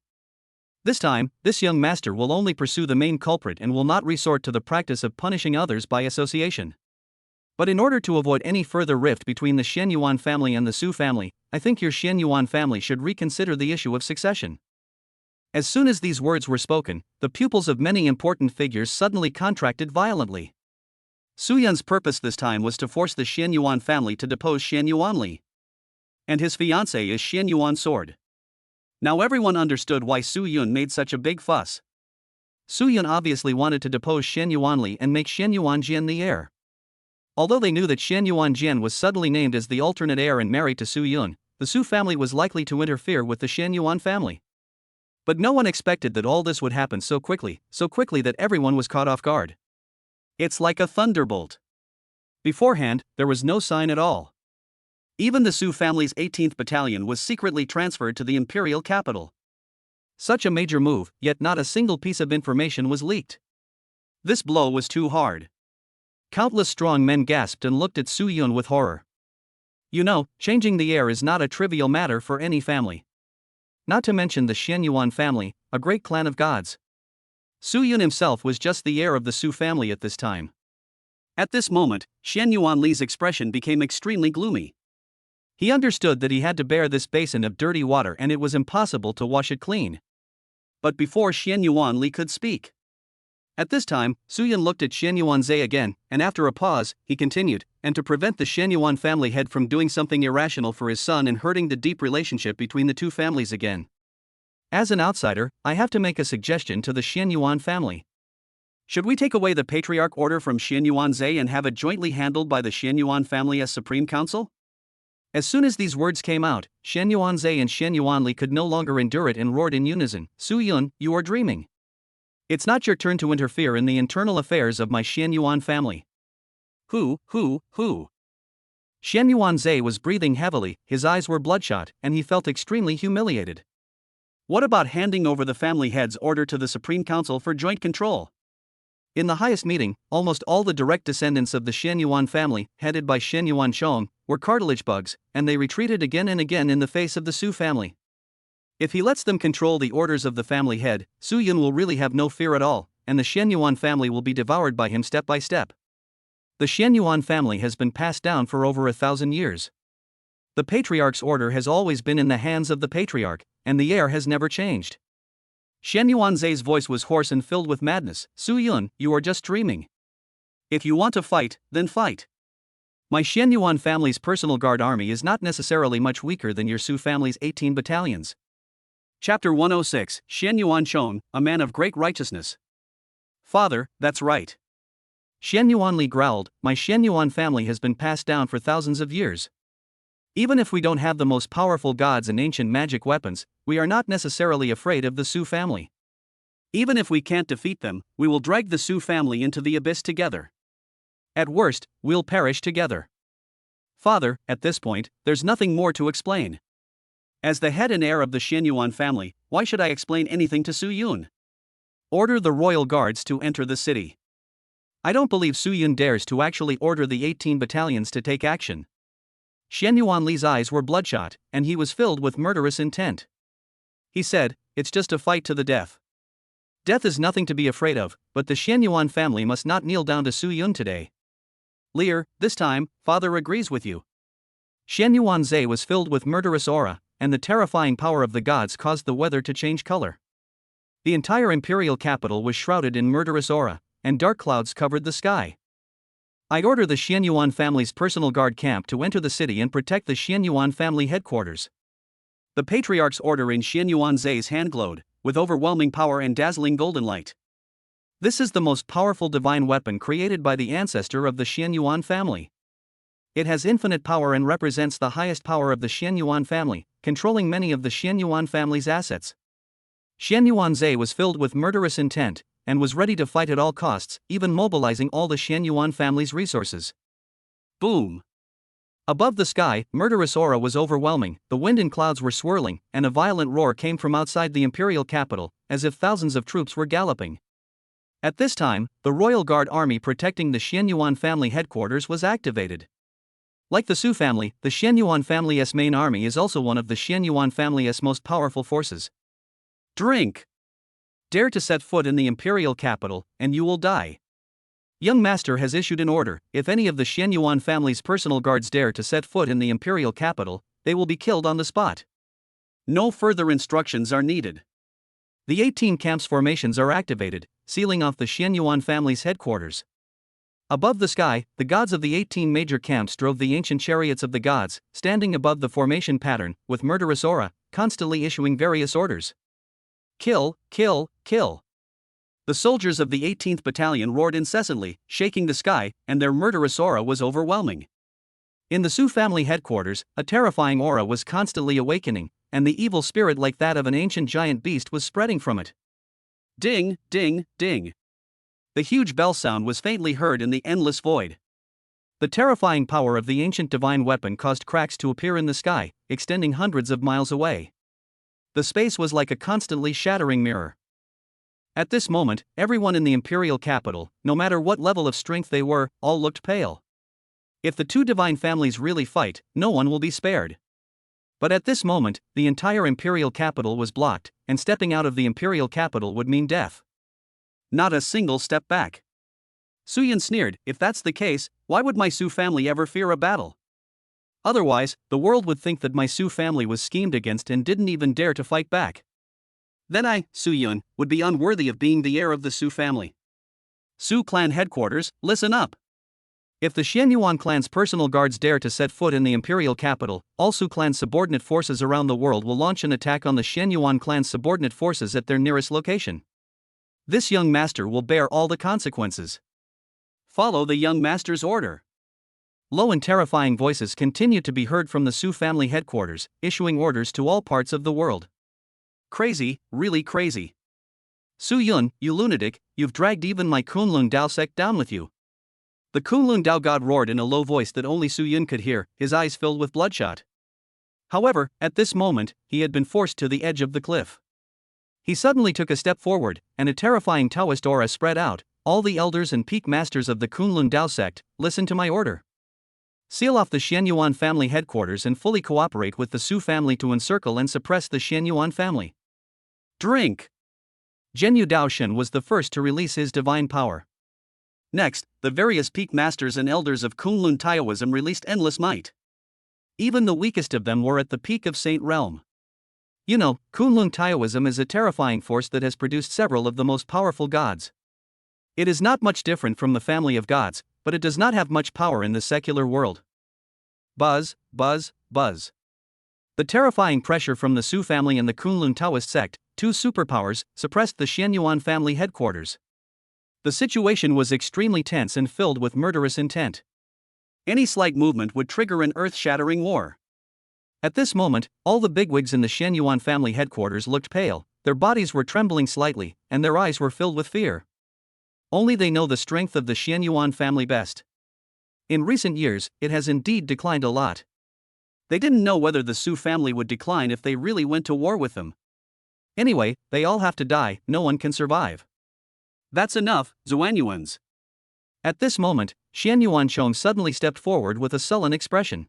This time, this young master will only pursue the main culprit and will not resort to the practice of punishing others by association. But in order to avoid any further rift between the Shen Yuan family and the Su family, I think your Shen Yuan family should reconsider the issue of succession." As soon as these words were spoken, the pupils of many important figures suddenly contracted violently. Su Yun's purpose this time was to force the Shen Yuan family to depose Shen Yuanli. And his fiancée is Shen Yuan Sword. Now everyone understood why Su Yun made such a big fuss. Su Yun obviously wanted to depose Shen Yuanli and make Shen Yuanjian the heir. Although they knew that Shen Yuanjian was suddenly named as the alternate heir and married to Su Yun, the Su family was likely to interfere with the Shen Yuan family. But no one expected that all this would happen so quickly that everyone was caught off guard. It's like a thunderbolt. Beforehand, there was no sign at all. Even the Su family's 18th battalion was secretly transferred to the imperial capital. Such a major move, yet not a single piece of information was leaked. This blow was too hard. Countless strong men gasped and looked at Su Yun with horror. You know, changing the heir is not a trivial matter for any family. Not to mention the Shen Yuan family, a great clan of gods. Su Yun himself was just the heir of the Su family at this time. At this moment, Shen Yuanli's expression became extremely gloomy. He understood that he had to bear this basin of dirty water and it was impossible to wash it clean. But before Shen Yuanli could speak. At this time, Su Yun looked at Shen Yuanzhe again, and after a pause, he continued, "And to prevent the Shen Yuan family head from doing something irrational for his son and hurting the deep relationship between the two families again. As an outsider, I have to make a suggestion to the Shen Yuan family. Should we take away the patriarch order from Shen Yuanzhe and have it jointly handled by the Shen Yuan family as Supreme Council?" As soon as these words came out, Shen Yuanzhe and Shen Yuanli could no longer endure it and roared in unison, "Su Yun, you are dreaming. It's not your turn to interfere in the internal affairs of my Shen Yuan family." Who? Shen Yuanzhe was breathing heavily, his eyes were bloodshot, and he felt extremely humiliated. What about handing over the family head's order to the Supreme Council for joint control? In the highest meeting, almost all the direct descendants of the Shen Yuan family, headed by Shen Yuanchong, were cartilage bugs, and they retreated again and again in the face of the Su family. If he lets them control the orders of the family head, Su Yun will really have no fear at all, and the Shen Yuan family will be devoured by him step by step. The Shen Yuan family has been passed down for over 1,000 years. The patriarch's order has always been in the hands of the patriarch, and the heir has never changed. Shen Yuanzhe's voice was hoarse and filled with madness. "Su Yun, you are just dreaming. If you want to fight, then fight. My Shen Yuan family's personal guard army is not necessarily much weaker than your Su family's 18 battalions. Chapter 106, Shen Yuanchong, a man of great righteousness. Father, that's right. Shen Yuanli growled, "My Shen Yuan family has been passed down for thousands of years. Even if we don't have the most powerful gods and ancient magic weapons, we are not necessarily afraid of the Su family. Even if we can't defeat them, we will drag the Su family into the abyss together. At worst, we'll perish together. Father, at this point, there's nothing more to explain. As the head and heir of the Shen Yuan family, why should I explain anything to Su Yun? Order the royal guards to enter the city." I don't believe Su Yun dares to actually order the 18 battalions to take action. Shen Yuanli's eyes were bloodshot, and he was filled with murderous intent. He said, "It's just a fight to the death. Death is nothing to be afraid of, but the Shen Yuan family must not kneel down to Su Yun today." "Lear, this time, father agrees with you." Shen Yuanzhe was filled with murderous aura, and the terrifying power of the gods caused the weather to change color. The entire imperial capital was shrouded in murderous aura, and dark clouds covered the sky. I order the Shen Yuan family's personal guard camp to enter the city and protect the Shen Yuan family headquarters. The patriarch's order in Shen Yuanzhe's hand glowed, with overwhelming power and dazzling golden light. This is the most powerful divine weapon created by the ancestor of the Shen Yuan family. It has infinite power and represents the highest power of the Shen Yuan family, controlling many of the Shen Yuan family's assets. Xian Yuanzhe was filled with murderous intent, and was ready to fight at all costs, even mobilizing all the Xian Yuan family's resources. Boom! Above the sky, murderous aura was overwhelming, the wind and clouds were swirling, and a violent roar came from outside the imperial capital, as if thousands of troops were galloping. At this time, the Royal Guard army protecting the Xian Yuan family headquarters was activated. Like the Su family, the Xian Yuan family's main army is also one of the Xian Yuan family's most powerful forces. Drink! Dare to set foot in the imperial capital, and you will die. Young Master has issued an order: if any of the Xian Yuan family's personal guards dare to set foot in the imperial capital, they will be killed on the spot. No further instructions are needed. The 18 camps formations are activated, sealing off the Xian Yuan family's headquarters. Above the sky, the gods of the 18 major camps drove the ancient chariots of the gods, standing above the formation pattern, with murderous aura, constantly issuing various orders. Kill, kill, kill. The soldiers of the 18th Battalion roared incessantly, shaking the sky, and their murderous aura was overwhelming. In the Su family headquarters, a terrifying aura was constantly awakening, and the evil spirit like that of an ancient giant beast was spreading from it. Ding, ding, ding. The huge bell sound was faintly heard in the endless void. The terrifying power of the ancient divine weapon caused cracks to appear in the sky, extending hundreds of miles away. The space was like a constantly shattering mirror. At this moment, everyone in the imperial capital, no matter what level of strength they were, all looked pale. If the two divine families really fight, no one will be spared. But at this moment, the entire imperial capital was blocked, and stepping out of the imperial capital would mean death. Not a single step back. Su Yun sneered, if that's the case, why would my Su family ever fear a battle? Otherwise, the world would think that my Su family was schemed against and didn't even dare to fight back. Then I, Su Yun, would be unworthy of being the heir of the Su family. Su clan headquarters, listen up. If the Xian Yuan clan's personal guards dare to set foot in the imperial capital, all Su clan's subordinate forces around the world will launch an attack on the Xian Yuan clan's subordinate forces at their nearest location. This young master will bear all the consequences. Follow the young master's order. Low and terrifying voices continued to be heard from the Su family headquarters, issuing orders to all parts of the world. Crazy, really crazy. Su Yun, you lunatic, you've dragged even my Kunlun Dao sect down with you. The Kunlun Dao god roared in a low voice that only Su Yun could hear, his eyes filled with bloodshot. However, at this moment, he had been forced to the edge of the cliff. He suddenly took a step forward, and a terrifying Taoist aura spread out. All the elders and peak masters of the Kunlun Dao sect, listen to my order. Seal off the Xian Yuan family headquarters and fully cooperate with the Su family to encircle and suppress the Xian Yuan family. Drink! Zhenyu Daoshen was the first to release his divine power. Next, the various peak masters and elders of Kunlun Taoism released endless might. Even the weakest of them were at the peak of Saint Realm. You know, Kunlun Taoism is a terrifying force that has produced several of the most powerful gods. It is not much different from the family of gods, but it does not have much power in the secular world. Buzz, buzz, buzz. The terrifying pressure from the Su family and the Kunlun Taoist sect, two superpowers, suppressed the Xian Yuan family headquarters. The situation was extremely tense and filled with murderous intent. Any slight movement would trigger an earth-shattering war. At this moment, all the bigwigs in the Xian Yuan family headquarters looked pale, their bodies were trembling slightly, and their eyes were filled with fear. Only they know the strength of the Xian Yuan family best. In recent years, it has indeed declined a lot. They didn't know whether the Su family would decline if they really went to war with them. Anyway, they all have to die, no one can survive. That's enough, Zuanyuans. At this moment, Xian Yuanchong suddenly stepped forward with a sullen expression.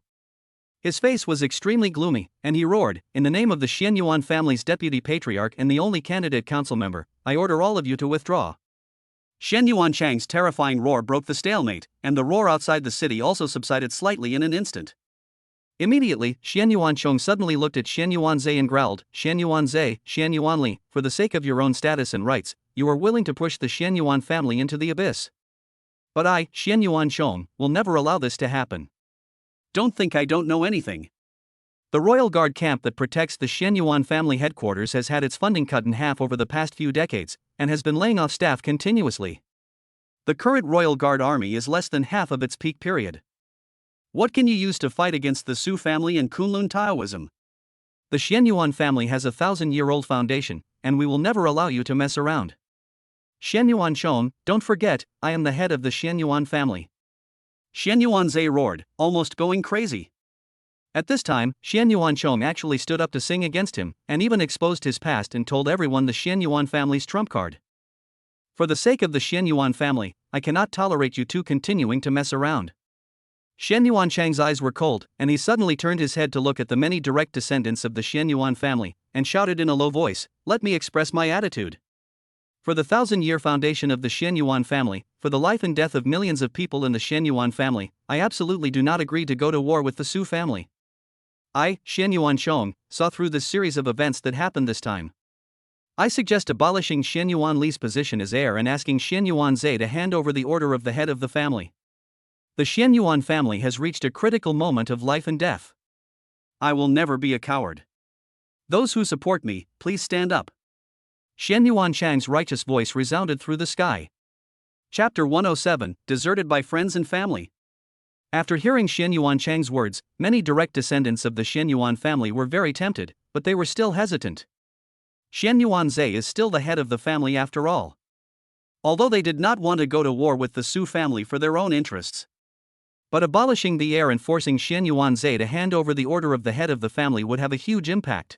His face was extremely gloomy, and he roared, in the name of the Xian Yuan family's deputy patriarch and the only candidate council member, I order all of you to withdraw. Xian Yuanchang's terrifying roar broke the stalemate, and the roar outside the city also subsided slightly in an instant. Immediately, Xian Yuanchong suddenly looked at Xian Yuanzhe and growled, Xian Yuanzhe, Xian Yuanli, for the sake of your own status and rights, you are willing to push the Xian Yuan family into the abyss. But I, Xian Yuanchong, will never allow this to happen. Don't think I don't know anything. The Royal Guard camp that protects the Xian Yuan family headquarters has had its funding cut in half over the past few decades, and has been laying off staff continuously. The current Royal Guard army is less than half of its peak period. What can you use to fight against the Su family and Kunlun Taoism? The Xian Yuan family has a 1,000-year-old foundation, and we will never allow you to mess around. Xianyuan Chong, don't forget, I am the head of the Xianyuan family. Xianyuan Zhe roared, almost going crazy. At this time, Xianyuan Chong actually stood up to sing against him, and even exposed his past and told everyone the Xianyuan family's trump card. For the sake of the Xianyuan family, I cannot tolerate you two continuing to mess around. Xianyuan Chang's eyes were cold, and he suddenly turned his head to look at the many direct descendants of the Xianyuan family, and shouted in a low voice, "Let me express my attitude. For the 1,000-year foundation of the Xianyuan family, for the life and death of millions of people in the Xianyuan family, I absolutely do not agree to go to war with the Su family. I, Xianyuan Chong, saw through this series of events that happened this time. I suggest abolishing Xianyuan Li's position as heir and asking Xianyuan Zhe to hand over the order of the head of the family. The Xianyuan family has reached a critical moment of life and death. I will never be a coward. Those who support me, please stand up." Xianyuan Chang's righteous voice resounded through the sky. Chapter 107, Deserted by Friends and Family. After hearing Xianyuan Chang's words, many direct descendants of the Xianyuan family were very tempted, but they were still hesitant. Xianyuan Zhe is still the head of the family after all. Although they did not want to go to war with the Su family for their own interests. But abolishing the heir and forcing Xianyuan Zhe to hand over the order of the head of the family would have a huge impact.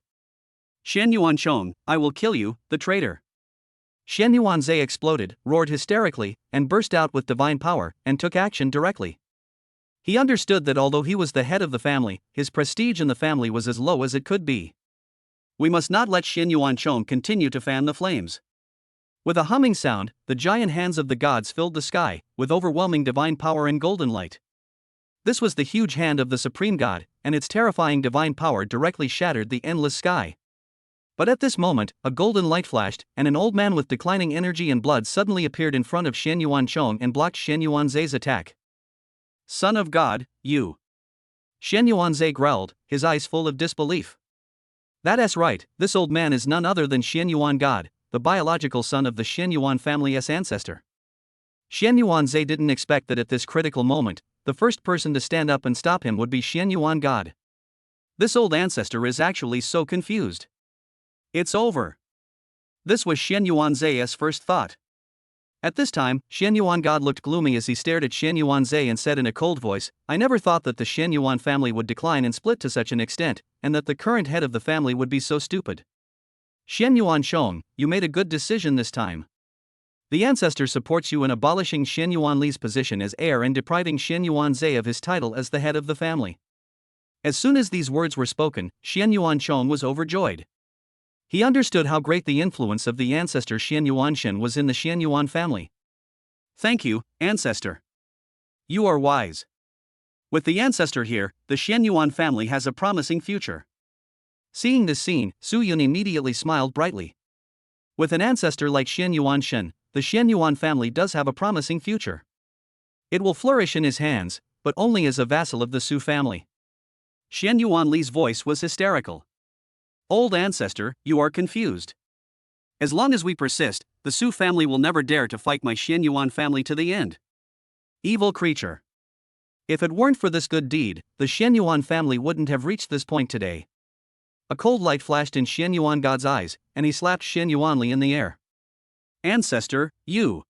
"Xianyuan Chong, I will kill you, the traitor." Xianyuan Zhe exploded, roared hysterically, and burst out with divine power, and took action directly. He understood that although he was the head of the family, his prestige in the family was as low as it could be. We must not let Xianyuan Chong continue to fan the flames. With a humming sound, the giant hands of the gods filled the sky, with overwhelming divine power and golden light. This was the huge hand of the Supreme God, and its terrifying divine power directly shattered the endless sky. But at this moment, a golden light flashed, and an old man with declining energy and blood suddenly appeared in front of Xianyuan Chong and blocked Xianyuan Zhe's attack. "Son of God, you!" Xianyuan Zhe growled, his eyes full of disbelief. That's right, this old man is none other than Xianyuan God, the biological son of the Xianyuan family's ancestor. Xianyuan Zhe didn't expect that at this critical moment, the first person to stand up and stop him would be Xianyuan God. This old ancestor is actually so confused. It's over. This was Xianyuan Zhe's first thought. At this time, Xianyuan God looked gloomy as he stared at Xianyuan Zhe and said in a cold voice, "I never thought that the Xianyuan family would decline and split to such an extent, and that the current head of the family would be so stupid. Xianyuan Chong, you made a good decision this time. The ancestor supports you in abolishing Xianyuan Li's position as heir and depriving Xianyuan Zhe of his title as the head of the family." As soon as these words were spoken, Xianyuan Chong was overjoyed. He understood how great the influence of the ancestor Xianyuan Shen was in the Xianyuan family. "Thank you, ancestor. You are wise. With the ancestor here, the Xianyuan family has a promising future." Seeing this scene, Su Yun immediately smiled brightly. With an ancestor like Xianyuan Shen, the Xianyuan family does have a promising future. It will flourish in his hands, but only as a vassal of the Su family. Xianyuan Li's voice was hysterical. "Old ancestor, you are confused. As long as we persist, the Su family will never dare to fight my Xianyuan family to the end. Evil creature. If it weren't for this good deed, the Xianyuan family wouldn't have reached this point today." A cold light flashed in Xianyuan God's eyes, and he slapped Xianyuan Li in the air. "Ancestor, you!"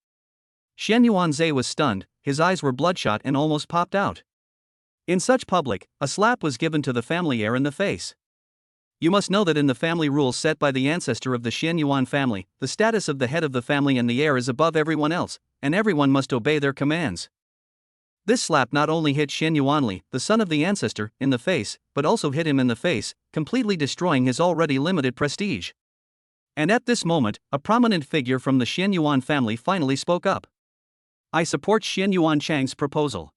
Xianyuan Zhe was stunned, his eyes were bloodshot and almost popped out. In such public, a slap was given to the family heir in the face. You must know that in the family rules set by the ancestor of the Xianyuan family, the status of the head of the family and the heir is above everyone else, and everyone must obey their commands. This slap not only hit Xianyuan Li, the son of the ancestor, in the face, but also hit him in the face, completely destroying his already limited prestige. And at this moment, a prominent figure from the Xianyuan family finally spoke up. "I support Xianyuan Chang's proposal.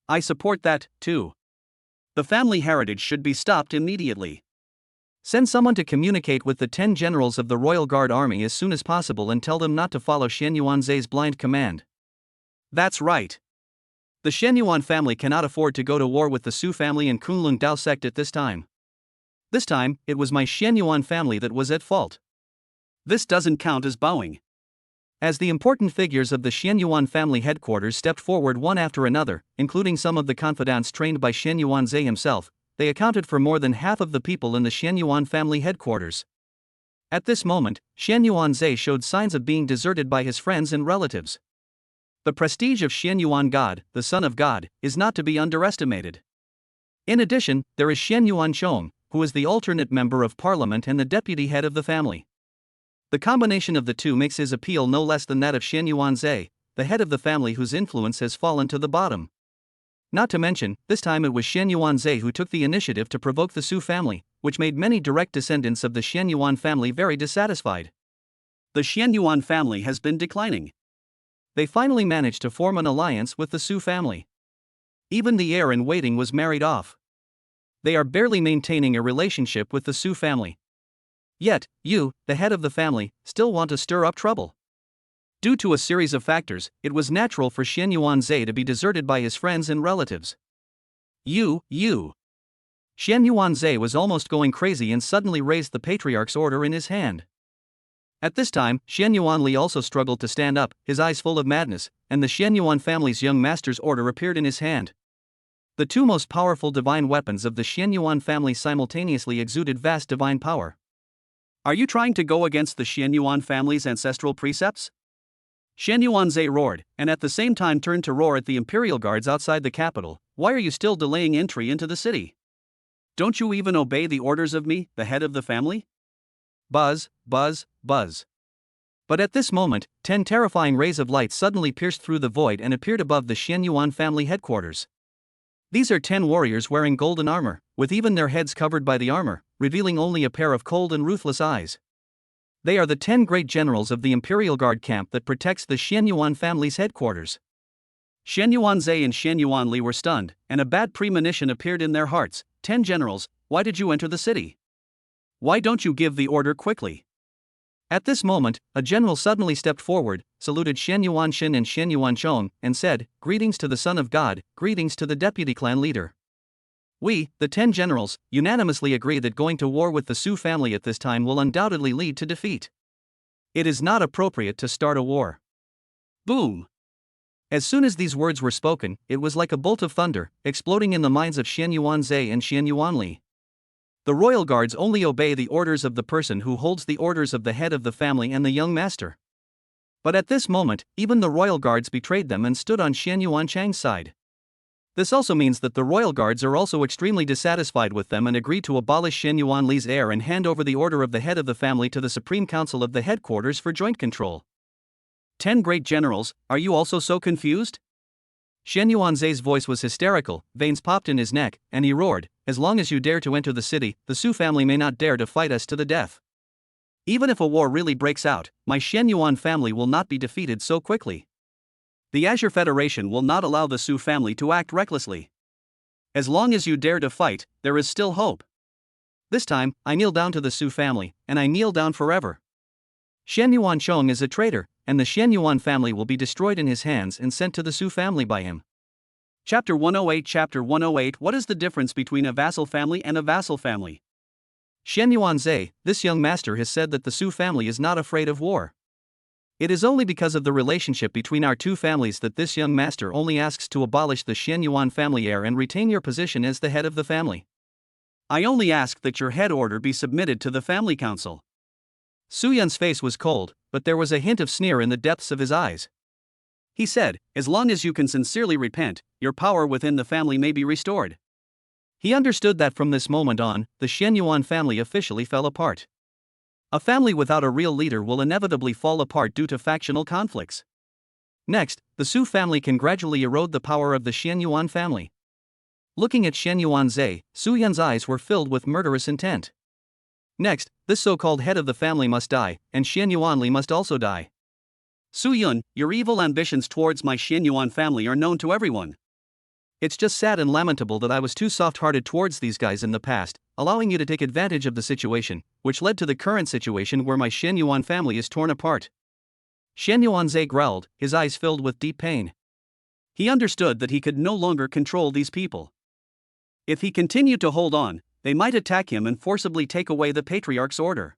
I support that, too. The family heritage should be stopped immediately. Send someone to communicate with the 10 generals of the Royal Guard Army as soon as possible and tell them not to follow Xianyuan Zhe's blind command." That's right. The Xianyuan family cannot afford to go to war with the Su family and Kunlun Dao sect at this time. This time, it was my Xianyuan family that was at fault. This doesn't count as bowing. As the important figures of the Xianyuan family headquarters stepped forward one after another, including some of the confidants trained by Xianyuan Zhe himself, they accounted for more than half of the people in the Xianyuan family headquarters. At this moment, Xian Yuanzhe showed signs of being deserted by his friends and relatives. The prestige of Xian Yuan God, the Son of God, is not to be underestimated. In addition, there is Xian Yuanchong, who is the alternate member of parliament and the deputy head of the family. The combination of the two makes his appeal no less than that of Xian Yuanzhe, the head of the family whose influence has fallen to the bottom. Not to mention, this time it was Xian Yuanzhe who took the initiative to provoke the Su family, which made many direct descendants of the Xian Yuan family very dissatisfied. The Xian Yuan family has been declining. They finally managed to form an alliance with the Su family. Even the heir-in-waiting was married off. They are barely maintaining a relationship with the Su family. Yet, you, the head of the family, still want to stir up trouble. Due to a series of factors, it was natural for Xian Yuanzhe to be deserted by his friends and relatives. You. Xian Yuanzhe was almost going crazy and suddenly raised the patriarch's order in his hand. At this time, Xian Yuanli also struggled to stand up, his eyes full of madness, and the Xian Yuan family's young master's order appeared in his hand. The two most powerful divine weapons of the Xian Yuan family simultaneously exuded vast divine power. Are you trying to go against the Xian Yuan family's ancestral precepts? Xian Yuanzhe roared, and at the same time turned to roar at the imperial guards outside the capital. Why are you still delaying entry into the city? Don't you even obey the orders of me, the head of the family? Buzz, buzz, buzz. But at this moment, 10 terrifying rays of light suddenly pierced through the void and appeared above the Xian Yuan family headquarters. These are 10 warriors wearing golden armor, with even their heads covered by the armor, revealing only a pair of cold and ruthless eyes. They are the 10 great generals of the Imperial Guard camp that protects the Xian Yuan family's headquarters. Xian Yuanzhe and Xian Yuanli were stunned, and a bad premonition appeared in their hearts. 10 generals, why did you enter the city? Why don't you give the order quickly? At this moment, a general suddenly stepped forward, saluted Xian Yuanxin and Xian Yuanchong, and said, "Greetings to the Son of God, greetings to the deputy clan leader. We, the 10 generals, unanimously agree that going to war with the Su family at this time will undoubtedly lead to defeat. It is not appropriate to start a war." Boom! As soon as these words were spoken, it was like a bolt of thunder, exploding in the minds of Xian Yuanzhe and Xian Yuanli. The royal guards only obey the orders of the person who holds the orders of the head of the family and the young master. But at this moment, even the royal guards betrayed them and stood on Xian Yuanchang's side. This also means that the royal guards are also extremely dissatisfied with them and agree to abolish Xian Yuanli's heir and hand over the order of the head of the family to the Supreme Council of the headquarters for joint control. 10 great generals, are you also so confused? Xian Yuanzhe's voice was hysterical, veins popped in his neck, and he roared, "As long as you dare to enter the city, the Su family may not dare to fight us to the death. Even if a war really breaks out, my Xian Yuan family will not be defeated so quickly. The Azure Federation will not allow the Su family to act recklessly. As long as you dare to fight, there is still hope. This time, I kneel down to the Su family, and I kneel down forever. Xian Yuanchong is a traitor, and the Xian Yuan family will be destroyed in his hands and sent to the Su family by him." Chapter 108 Chapter 108 What is the difference between a vassal family and a vassal family? Xian Yuanzhe, this young master has said that the Su family is not afraid of war. It is only because of the relationship between our two families that this young master only asks to abolish the Xian Yuan family heir and retain your position as the head of the family. I only ask that your head order be submitted to the family council. Su Yun's face was cold, but there was a hint of sneer in the depths of his eyes. He said, "As long as you can sincerely repent, your power within the family may be restored." He understood that from this moment on, the Xian Yuan family officially fell apart. A family without a real leader will inevitably fall apart due to factional conflicts. Next, the Su family can gradually erode the power of the Xian Yuan family. Looking at Xian Yuanzhe, Su Yun's eyes were filled with murderous intent. Next, this so-called head of the family must die, and Xian Yuanli must also die. Su Yun, your evil ambitions towards my Xian Yuan family are known to everyone. It's just sad and lamentable that I was too soft-hearted towards these guys in the past, allowing you to take advantage of the situation, which led to the current situation where my Xian Yuan family is torn apart. Xian Yuanzhe growled, his eyes filled with deep pain. He understood that he could no longer control these people. If he continued to hold on, they might attack him and forcibly take away the patriarch's order.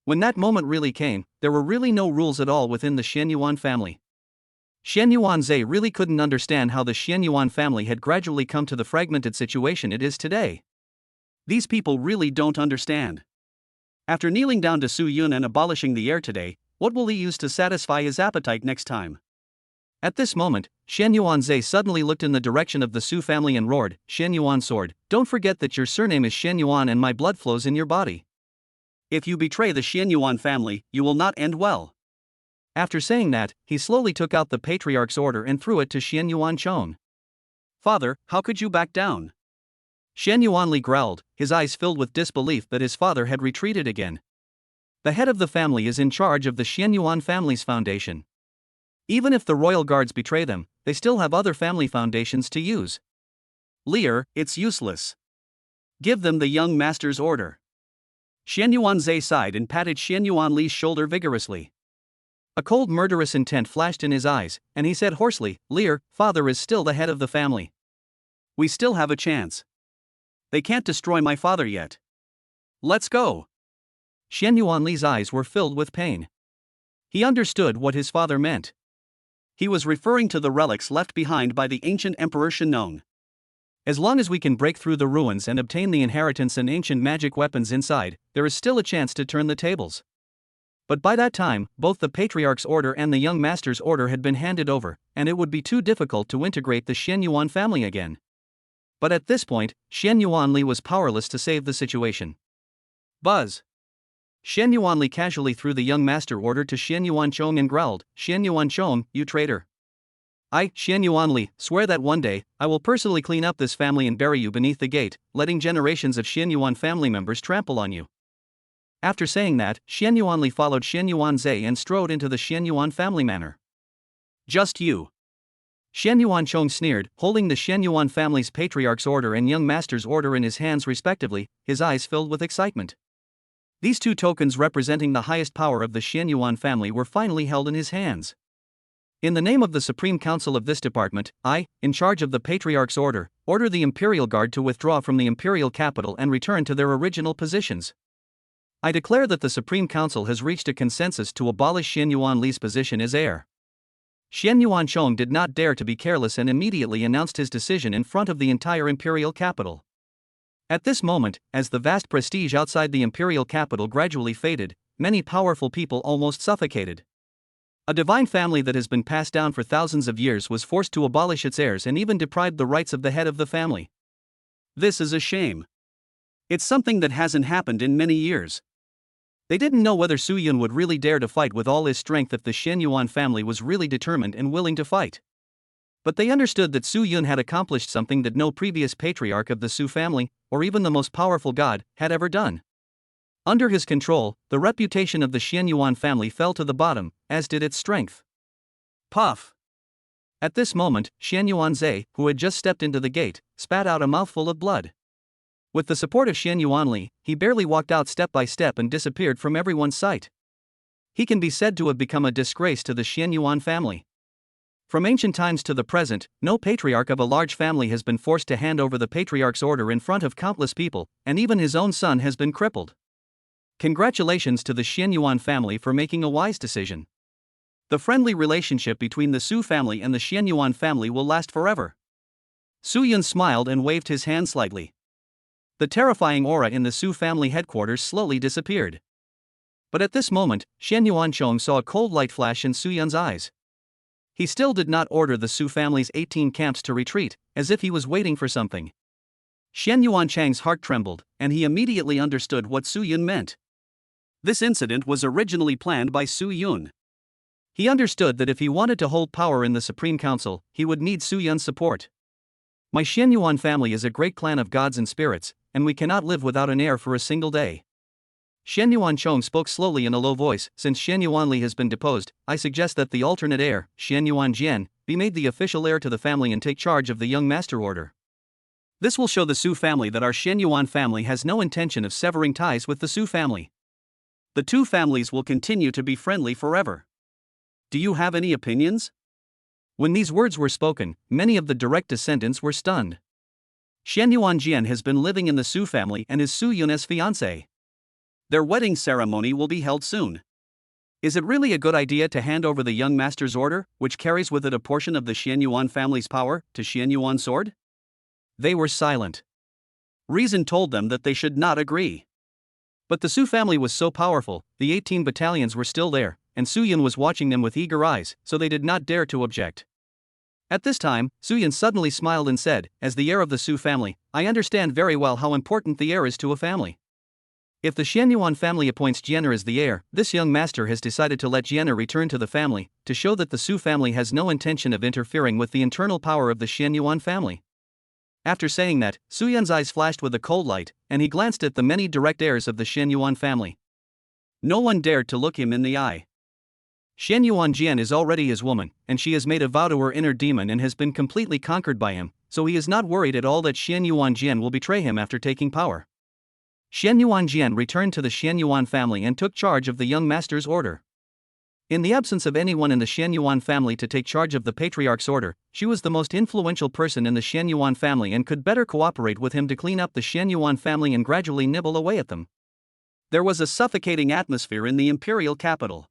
When that moment really came, there were really no rules at all within the Xian Yuan family. Xian Yuanzhe really couldn't understand how the Xian Yuan family had gradually come to the fragmented situation it is today. These people really don't understand. After kneeling down to Su Yun and abolishing the heir today, what will he use to satisfy his appetite next time? At this moment, Shen Yuanzhe suddenly looked in the direction of the Su family and roared, "Shen Yuan sword, don't forget that your surname is Shen Yuan and my blood flows in your body. If you betray the Shen Yuan family, you will not end well." After saying that, he slowly took out the patriarch's order and threw it to Shen Yuanchong. "Father, how could you back down?" Shen Yuanli growled, his eyes filled with disbelief that his father had retreated again. The head of the family is in charge of the Shen Yuan family's foundation. Even if the royal guards betray them, they still have other family foundations to use. "Lear, it's useless. Give them the young master's order." Shen Yuanzhe sighed and patted Shen Yuanli's shoulder vigorously. A cold murderous intent flashed in his eyes, and he said hoarsely, "Lear, father is still the head of the family. We still have a chance. They can't destroy my father yet. Let's go." Shen Yuanli's eyes were filled with pain. He understood what his father meant. He was referring to the relics left behind by the ancient Emperor Shennong. As long as we can break through the ruins and obtain the inheritance and ancient magic weapons inside, there is still a chance to turn the tables. But by that time, both the Patriarch's order and the young master's order had been handed over, and it would be too difficult to integrate the Shen Yuan family again. But at this point, Shen Yuanli was powerless to save the situation. Buzz! Shen Yuanli casually threw the young master order to Shen Yuanchong and growled, "Shen Yuanchong, you traitor. I, Shen Yuanli, swear that one day, I will personally clean up this family and bury you beneath the gate, letting generations of Shen Yuan family members trample on you." After saying that, Shen Yuanli followed Shen Yuanzhe and strode into the Shen Yuan family manor. "Just you." Shen Yuanchong sneered, holding the Shen Yuan family's patriarch's order and young master's order in his hands respectively, his eyes filled with excitement. These two tokens representing the highest power of the Shen Yuan family were finally held in his hands. "In the name of the Supreme Council of this department, I, in charge of the Patriarch's order the Imperial Guard to withdraw from the Imperial capital and return to their original positions. I declare that the Supreme Council has reached a consensus to abolish Shen Yuanli's position as heir." Shen Yuanchong did not dare to be careless and immediately announced his decision in front of the entire Imperial capital. At this moment, as the vast prestige outside the Imperial capital gradually faded, many powerful people almost suffocated. A divine family that has been passed down for thousands of years was forced to abolish its heirs and even deprived the rights of the head of the family. This is a shame. It's something that hasn't happened in many years. They didn't know whether Su Yun would really dare to fight with all his strength if the Shen Yuan family was really determined and willing to fight. But they understood that Su Yun had accomplished something that no previous patriarch of the Su family, or even the most powerful god, had ever done. Under his control, the reputation of the Shen Yuan family fell to the bottom, as did its strength. Puff! At this moment, Shen Yuanzhe, who had just stepped into the gate, spat out a mouthful of blood. With the support of Shen Yuanli, he barely walked out step by step and disappeared from everyone's sight. He can be said to have become a disgrace to the Shen Yuan family. From ancient times to the present, no patriarch of a large family has been forced to hand over the patriarch's order in front of countless people, and even his own son has been crippled. Congratulations to the Shen Yuan family for making a wise decision. The friendly relationship between the Su family and the Shen Yuan family will last forever. Su Yun smiled and waved his hand slightly. The terrifying aura in the Su family headquarters slowly disappeared. But at this moment, Shen Yuanchong saw a cold light flash in Su Yun's eyes. He still did not order the Su family's 18 camps to retreat, as if he was waiting for something. Shen Yuanchang's heart trembled, and he immediately understood what Su Yun meant. This incident was originally planned by Su Yun. He understood that if he wanted to hold power in the Supreme Council, he would need Su Yun's support. "My Shen Yuan family is a great clan of gods and spirits, and we cannot live without an heir for a single day." Shen Yuanchong spoke slowly in a low voice. "Since Shen Yuanli has been deposed, I suggest that the alternate heir, Shen Yuanjian, be made the official heir to the family and take charge of the young master order. This will show the Su family that our Shen Yuan family has no intention of severing ties with the Su family. The two families will continue to be friendly forever. Do you have any opinions?" When these words were spoken, many of the direct descendants were stunned. Shen Yuanjian has been living in the Su family and is Su Yun's fiancé. Their wedding ceremony will be held soon. Is it really a good idea to hand over the young master's order, which carries with it a portion of the Shen Yuan family's power, to Shen Yuan sword? They were silent. Reason told them that they should not agree. But the Su family was so powerful, the 18 battalions were still there, and Su Yun was watching them with eager eyes, so they did not dare to object. At this time, Su Yun suddenly smiled and said, as the heir of the Su family, I understand very well how important the heir is to a family. If the Xianyuan family appoints Jian'er as the heir, this young master has decided to let Jian'er return to the family, to show that the Su family has no intention of interfering with the internal power of the Xianyuan family. After saying that, Su Yun's eyes flashed with a cold light, and he glanced at the many direct heirs of the Xianyuan family. No one dared to look him in the eye. Xianyuan Jian is already his woman, and she has made a vow to her inner demon and has been completely conquered by him, so he is not worried at all that Xianyuan Jian will betray him after taking power. Xianyuan Jian returned to the Xianyuan family and took charge of the young master's order. In the absence of anyone in the Xianyuan family to take charge of the patriarch's order, she was the most influential person in the Xianyuan family and could better cooperate with him to clean up the Xianyuan family and gradually nibble away at them. There was a suffocating atmosphere in the imperial capital.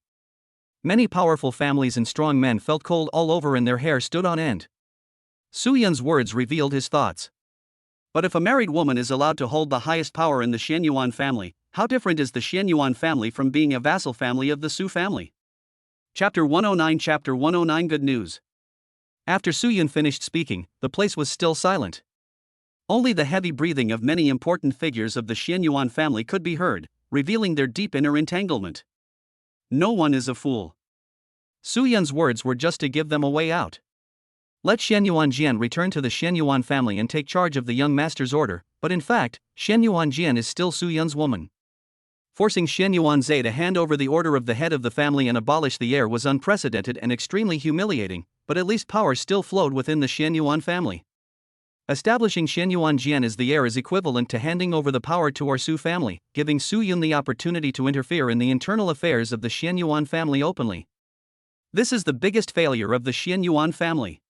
Many powerful families and strong men felt cold all over and their hair stood on end. Su Yun's words revealed his thoughts. But if a married woman is allowed to hold the highest power in the Xianyuan family, how different is the Xianyuan family from being a vassal family of the Su family? Chapter 109 Good News. After Su Yun finished speaking, the place was still silent. Only the heavy breathing of many important figures of the Xianyuan family could be heard, revealing their deep inner entanglement. No one is a fool. Su Yun's words were just to give them a way out. Let Xianyuan Jian return to the Xianyuan family and take charge of the young master's order, but in fact, Xianyuan Jian is still Su Yun's woman. Forcing Xianyuan Zhe to hand over the order of the head of the family and abolish the heir was unprecedented and extremely humiliating, but at least power still flowed within the Xianyuan family. Establishing Xianyuan Jian as the heir is equivalent to handing over the power to our Su family, giving Su Yun the opportunity to interfere in the internal affairs of the Xianyuan family openly. This is the biggest failure of the Xianyuan family.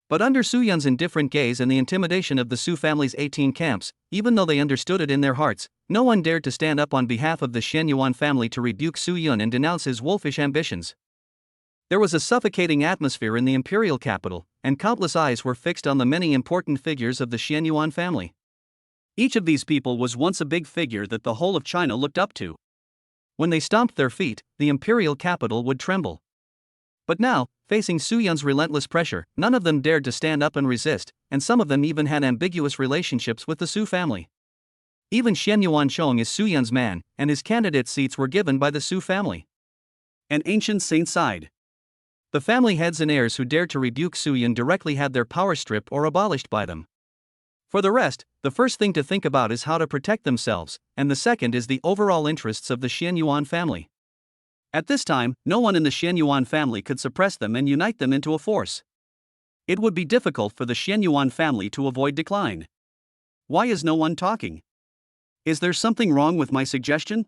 But under Su Yun's indifferent gaze and the intimidation of the Su family's 18 camps, even though they understood it in their hearts, no one dared to stand up on behalf of the Xianyuan family to rebuke Su Yun and denounce his wolfish ambitions. There was a suffocating atmosphere in the imperial capital, and countless eyes were fixed on the many important figures of the Xianyuan family. Each of these people was once a big figure that the whole of China looked up to. When they stomped their feet, the imperial capital would tremble. But now, facing Su Yun's relentless pressure, none of them dared to stand up and resist, and some of them even had ambiguous relationships with the Su family. Even Xianyuan Chong is Su Yun's man, and his candidate seats were given by the Su family. An ancient saint sighed. The family heads and heirs who dared to rebuke Su Yun directly had their power stripped or abolished by them. For the rest, the first thing to think about is how to protect themselves, and the second is the overall interests of the Xianyuan family. At this time, no one in the Xianyuan family could suppress them and unite them into a force. It would be difficult for the Xianyuan family to avoid decline. Why is no one talking? Is there something wrong with my suggestion?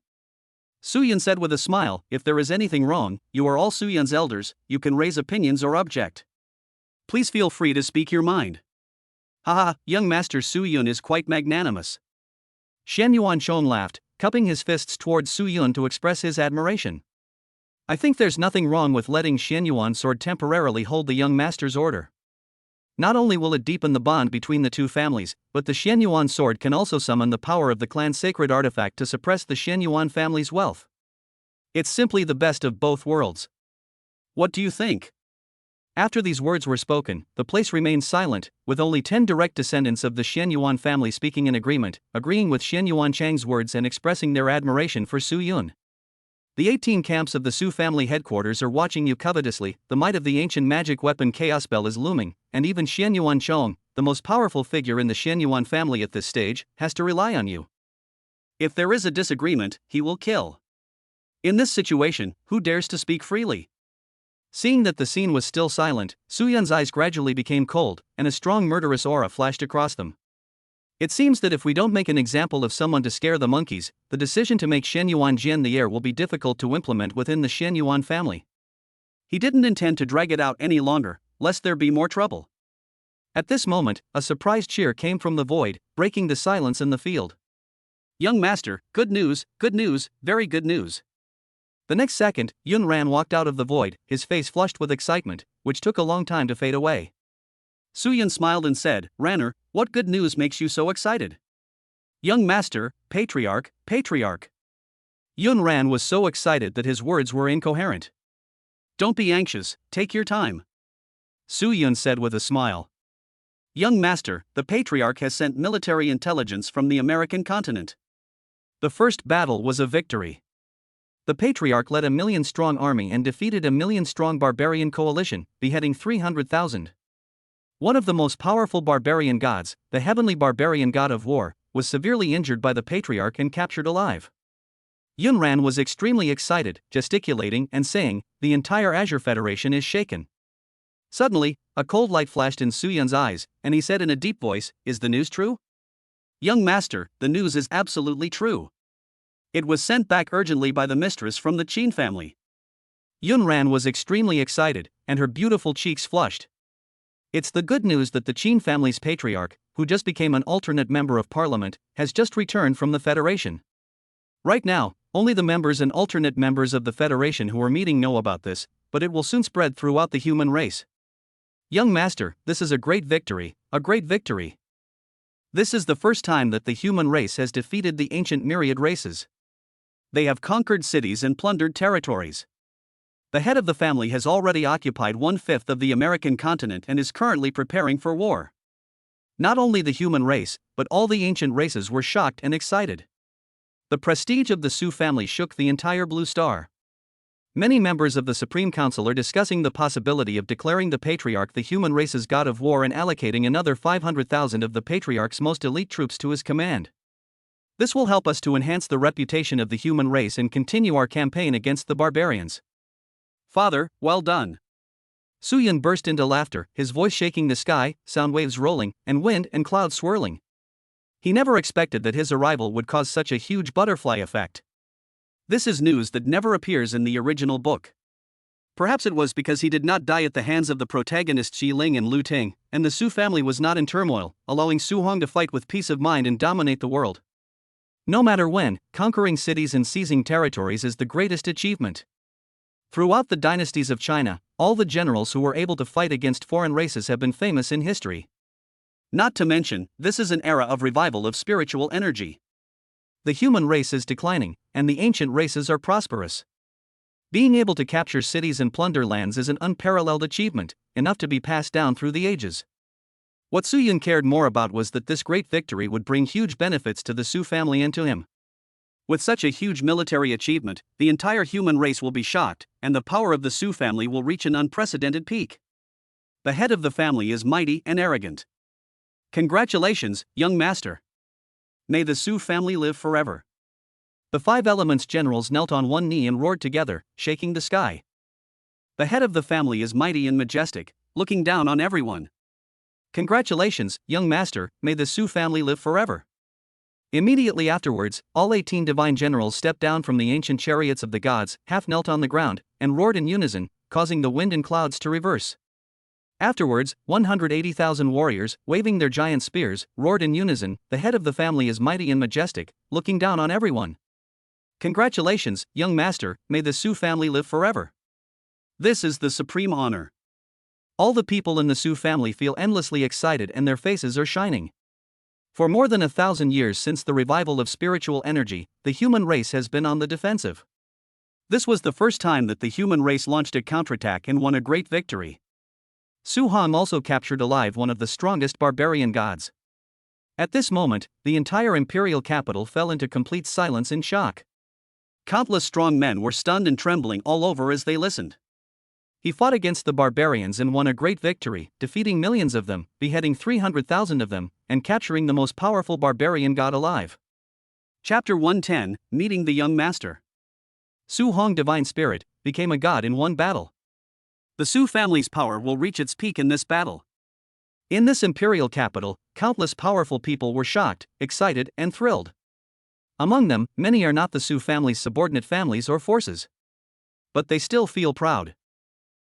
Su Yun said with a smile, if there is anything wrong, you are all Su Yun's elders, you can raise opinions or object. Please feel free to speak your mind. Haha, young master Su Yun is quite magnanimous. Xianyuan Chong laughed, cupping his fists towards Su Yun to express his admiration. I think there's nothing wrong with letting Xianyuan sword temporarily hold the young master's order. Not only will it deepen the bond between the two families, but the Xianyuan sword can also summon the power of the clan's sacred artifact to suppress the Xianyuan family's wealth. It's simply the best of both worlds. What do you think? After these words were spoken, the place remained silent, with only 10 direct descendants of the Xianyuan family speaking in agreement, agreeing with Xianyuan Chang's words and expressing their admiration for Su Yun. The 18 camps of the Su family headquarters are watching you covetously, the might of the ancient magic weapon Chaos Bell is looming, and even Xianyuan Chong, the most powerful figure in the Xianyuan family at this stage, has to rely on you. If there is a disagreement, he will kill. In this situation, who dares to speak freely? Seeing that the scene was still silent, Su Yun's eyes gradually became cold, and a strong murderous aura flashed across them. It seems that if we don't make an example of someone to scare the monkeys, the decision to make Xianyuan Jian the heir will be difficult to implement within the Xianyuan family. He didn't intend to drag it out any longer, lest there be more trouble. At this moment, a surprised cheer came from the void, breaking the silence in the field. Young master, good news, very good news. The next second, Yun Ran walked out of the void, his face flushed with excitement, which took a long time to fade away. Su Yun smiled and said, Ranner, what good news makes you so excited? Young master, patriarch. Yun Ran was so excited that his words were incoherent. Don't be anxious, take your time, Su Yun said with a smile. Young master, the Patriarch has sent military intelligence from the American continent. The first battle was a victory. The Patriarch led a 1,000,000-strong army and defeated a 1,000,000-strong barbarian coalition, beheading 300,000. One of the most powerful barbarian gods, the heavenly barbarian god of war, was severely injured by the Patriarch and captured alive. Yun Ran was extremely excited, gesticulating and saying, "The entire Azure Federation is shaken." Suddenly, a cold light flashed in Su Yun's eyes, and he said in a deep voice, "Is the news true?" "Young master, the news is absolutely true. It was sent back urgently by the mistress from the Qin family." Yun Ran was extremely excited, and her beautiful cheeks flushed. It's the good news that the Qin family's patriarch, who just became an alternate member of parliament, has just returned from the Federation. Right now, only the members and alternate members of the Federation who are meeting know about this, but it will soon spread throughout the human race. Young master, this is a great victory, a great victory. This is the first time that the human race has defeated the ancient myriad races. They have conquered cities and plundered territories. The head of the family has already occupied 1/5 of the American continent and is currently preparing for war. Not only the human race, but all the ancient races were shocked and excited. The prestige of the Su family shook the entire Blue Star. Many members of the Supreme Council are discussing the possibility of declaring the Patriarch the human race's god of war and allocating another 500,000 of the Patriarch's most elite troops to his command. This will help us to enhance the reputation of the human race and continue our campaign against the barbarians. Father, well done. Su Yun burst into laughter, his voice shaking the sky, sound waves rolling, and wind and clouds swirling. He never expected that his arrival would cause such a huge butterfly effect. This is news that never appears in the original book. Perhaps it was because he did not die at the hands of the protagonists Xi Ling and Lu Ting, and the Su family was not in turmoil, allowing Su Hong to fight with peace of mind and dominate the world. No matter when, conquering cities and seizing territories is the greatest achievement. Throughout the dynasties of China, all the generals who were able to fight against foreign races have been famous in history. Not to mention, this is an era of revival of spiritual energy. The human race is declining, and the ancient races are prosperous. Being able to capture cities and plunder lands is an unparalleled achievement, enough to be passed down through the ages. What Su Yun cared more about was that this great victory would bring huge benefits to the Su family and to him. With such a huge military achievement, the entire human race will be shocked, and the power of the Su family will reach an unprecedented peak. The head of the family is mighty and arrogant. Congratulations, young master. May the Su family live forever. The Five Elements generals knelt on one knee and roared together, shaking the sky. The head of the family is mighty and majestic, looking down on everyone. Congratulations, young master, may the Su family live forever. Immediately afterwards, all 18 divine generals stepped down from the ancient chariots of the gods, half knelt on the ground, and roared in unison, causing the wind and clouds to reverse. Afterwards, 180,000 warriors, waving their giant spears, roared in unison, "The head of the family is mighty and majestic, looking down on everyone. Congratulations, young master, may the Su family live forever." This is the supreme honor. All the people in the Su family feel endlessly excited and their faces are shining. For more than 1,000 years since the revival of spiritual energy, the human race has been on the defensive. This was the first time that the human race launched a counterattack and won a great victory. Su Hong also captured alive one of the strongest barbarian gods. At this moment, the entire imperial capital fell into complete silence in shock. Countless strong men were stunned and trembling all over as they listened. He fought against the barbarians and won a great victory, defeating millions of them, beheading 300,000 of them, and capturing the most powerful barbarian god alive. Chapter 110, Meeting the Young Master. Su Hong Divine Spirit became a god in one battle. The Su family's power will reach its peak in this battle. In this imperial capital, countless powerful people were shocked, excited, and thrilled. Among them, many are not the Su family's subordinate families or forces. But they still feel proud.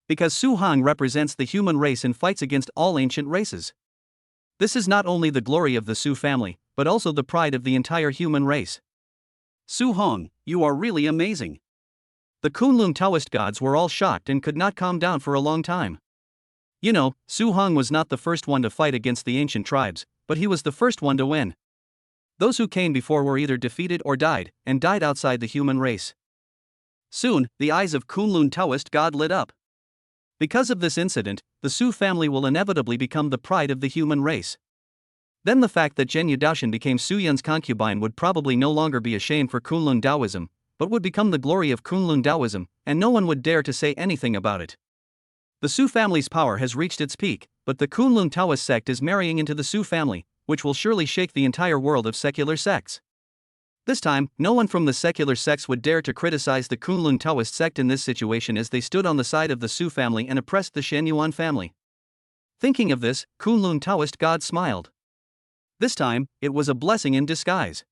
Because Su Hong represents the human race and fights against all ancient races. This is not only the glory of the Su family, but also the pride of the entire human race. Su Hong, you are really amazing. The Kunlun Taoist gods were all shocked and could not calm down for a long time. You know, Su Hong was not the first one to fight against the ancient tribes, but he was the first one to win. Those who came before were either defeated or died, and died outside the human race. Soon, the eyes of Kunlun Taoist God lit up. Because of this incident, the Su family will inevitably become the pride of the human race. Then the fact that Zhenyu Daoshan became Su Yun's concubine would probably no longer be a shame for Kunlun Taoism, but would become the glory of Kunlun Taoism, and no one would dare to say anything about it. The Su family's power has reached its peak, but the Kunlun Taoist sect is marrying into the Su family, which will surely shake the entire world of secular sects. This time, no one from the secular sects would dare to criticize the Kunlun Taoist sect in this situation, as they stood on the side of the Su family and oppressed the Shenyuan family. Thinking of this, Kunlun Taoist God smiled. This time, it was a blessing in disguise.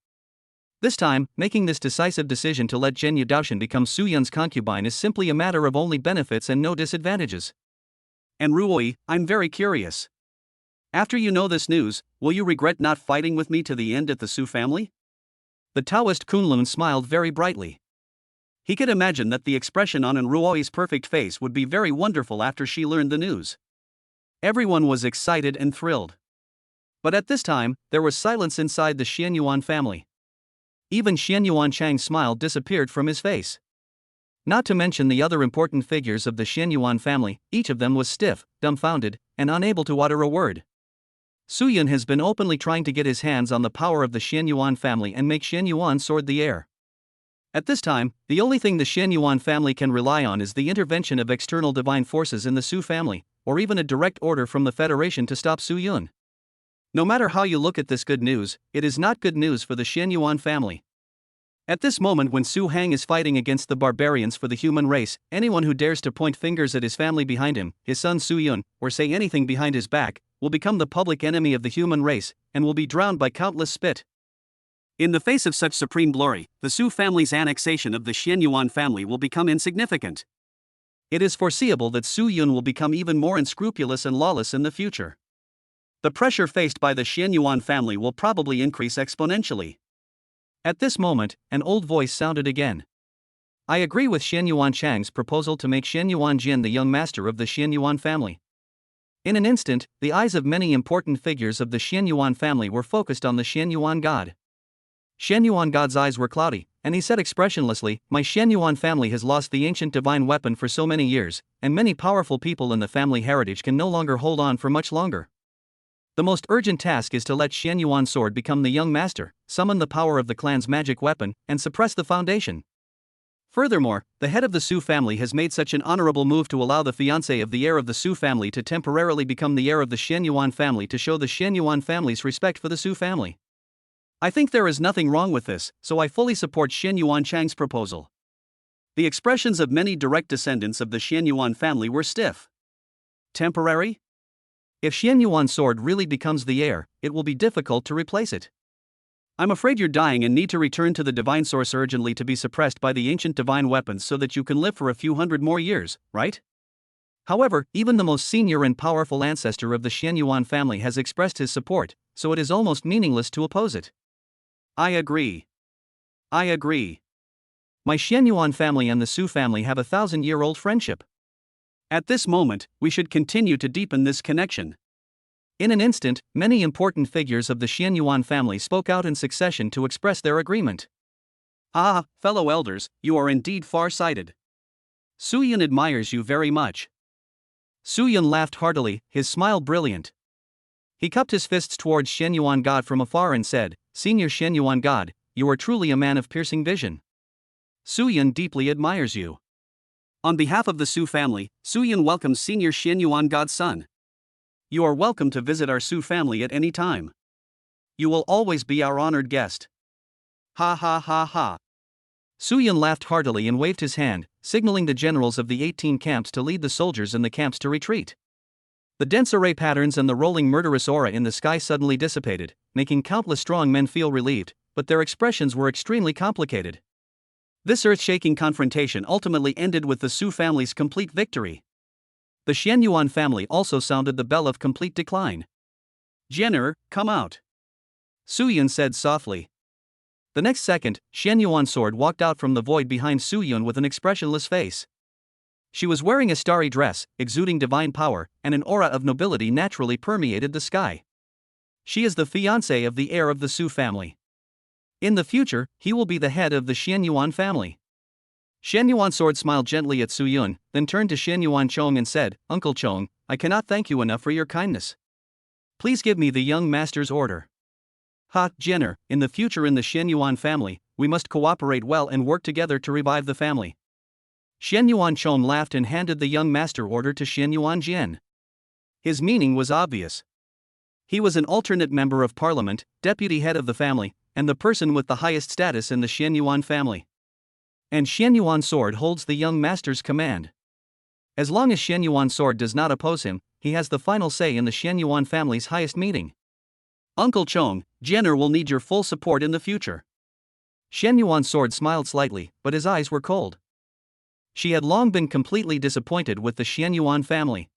This time, making this decisive decision to let Zhenyu Daoshan become Su Yun's concubine is simply a matter of only benefits and no disadvantages. And Ruoi, I'm very curious. After you know this news, will you regret not fighting with me to the end at the Su family? The Taoist Kunlun smiled very brightly. He could imagine that the expression on Ruoi's perfect face would be very wonderful after she learned the news. Everyone was excited and thrilled. But at this time, there was silence inside the Shenyuan family. Even Shenyuan Chang's smile disappeared from his face. Not to mention the other important figures of the Shenyuan family, each of them was stiff, dumbfounded, and unable to utter a word. Su Yun has been openly trying to get his hands on the power of the Shenyuan family and make Shenyuan sword the heir. At this time, the only thing the Shenyuan family can rely on is the intervention of external divine forces in the Su family, or even a direct order from the Federation to stop Su Yun. No matter how you look at this good news, it is not good news for the Shenyuan family. At this moment when Su Hang is fighting against the barbarians for the human race, anyone who dares to point fingers at his family behind him, his son Su Yun, or say anything behind his back, will become the public enemy of the human race, and will be drowned by countless spit. In the face of such supreme glory, the Su family's annexation of the Shenyuan family will become insignificant. It is foreseeable that Su Yun will become even more unscrupulous and lawless in the future. The pressure faced by the Shenyuan family will probably increase exponentially. At this moment, an old voice sounded again. I agree with Shenyuan Chang's proposal to make Shenyuan Jin the young master of the Shenyuan family. In an instant, the eyes of many important figures of the Shenyuan family were focused on the Shenyuan god. Shenyuan god's eyes were cloudy, and he said expressionlessly, my Shenyuan family has lost the ancient divine weapon for so many years, and many powerful people in the family heritage can no longer hold on for much longer. The most urgent task is to let Shenyuan sword become the young master, summon the power of the clan's magic weapon, and suppress the foundation. Furthermore, the head of the Su family has made such an honorable move to allow the fiancé of the heir of the Su family to temporarily become the heir of the Shenyuan family to show the Shenyuan family's respect for the Su family. I think there is nothing wrong with this, so I fully support Shenyuan Chang's proposal. The expressions of many direct descendants of the Shenyuan family were stiff. Temporary? If Shenyuan's sword really becomes the heir, it will be difficult to replace it. I'm afraid you're dying and need to return to the divine source urgently to be suppressed by the ancient divine weapons so that you can live for a few hundred more years, right? However, even the most senior and powerful ancestor of the Shenyuan family has expressed his support, so it is almost meaningless to oppose it. I agree. I agree. My Shenyuan family and the Su family have a 1,000-year-old friendship. At this moment, we should continue to deepen this connection. In an instant, many important figures of the Shenyuan family spoke out in succession to express their agreement. Ah, fellow elders, you are indeed far-sighted. Su Yun admires you very much. Su Yun laughed heartily, his smile brilliant. He cupped his fists towards Shenyuan God from afar and said, Senior Shenyuan God, you are truly a man of piercing vision. Su Yun deeply admires you. On behalf of the Su family, Su Yun welcomes Senior Shenyuan God's son. You are welcome to visit our Su family at any time. You will always be our honored guest. Ha ha ha ha. Su Yun laughed heartily and waved his hand, signaling the generals of the 18 camps to lead the soldiers in the camps to retreat. The dense array patterns and the rolling murderous aura in the sky suddenly dissipated, making countless strong men feel relieved, but their expressions were extremely complicated. This earth-shaking confrontation ultimately ended with the Su family's complete victory. The Shenyuan family also sounded the bell of complete decline. Jenner, come out. Su Yun said softly. The next second, Shenyuan sword walked out from the void behind Su Yun with an expressionless face. She was wearing a starry dress, exuding divine power, and an aura of nobility naturally permeated the sky. She is the fiancée of the heir of the Su family. In the future, he will be the head of the Xianyuan family. Xianyuan Sword smiled gently at Su Yun, then turned to Xianyuan Chong and said, Uncle Chong, I cannot thank you enough for your kindness. Please give me the young master's order. Ha, Jenner, in the future in the Xianyuan family, we must cooperate well and work together to revive the family. Xianyuan Chong laughed and handed the young master order to Xianyuan Jian. His meaning was obvious. He was an alternate member of parliament, deputy head of the family, and the person with the highest status in the Xianyuan family. And Xianyuan Sword holds the young master's command. As long as Xianyuan Sword does not oppose him, he has the final say in the Xianyuan family's highest meeting. Uncle Chong, Jenner will need your full support in the future. Xianyuan Sword smiled slightly, but his eyes were cold. She had long been completely disappointed with the Xianyuan family.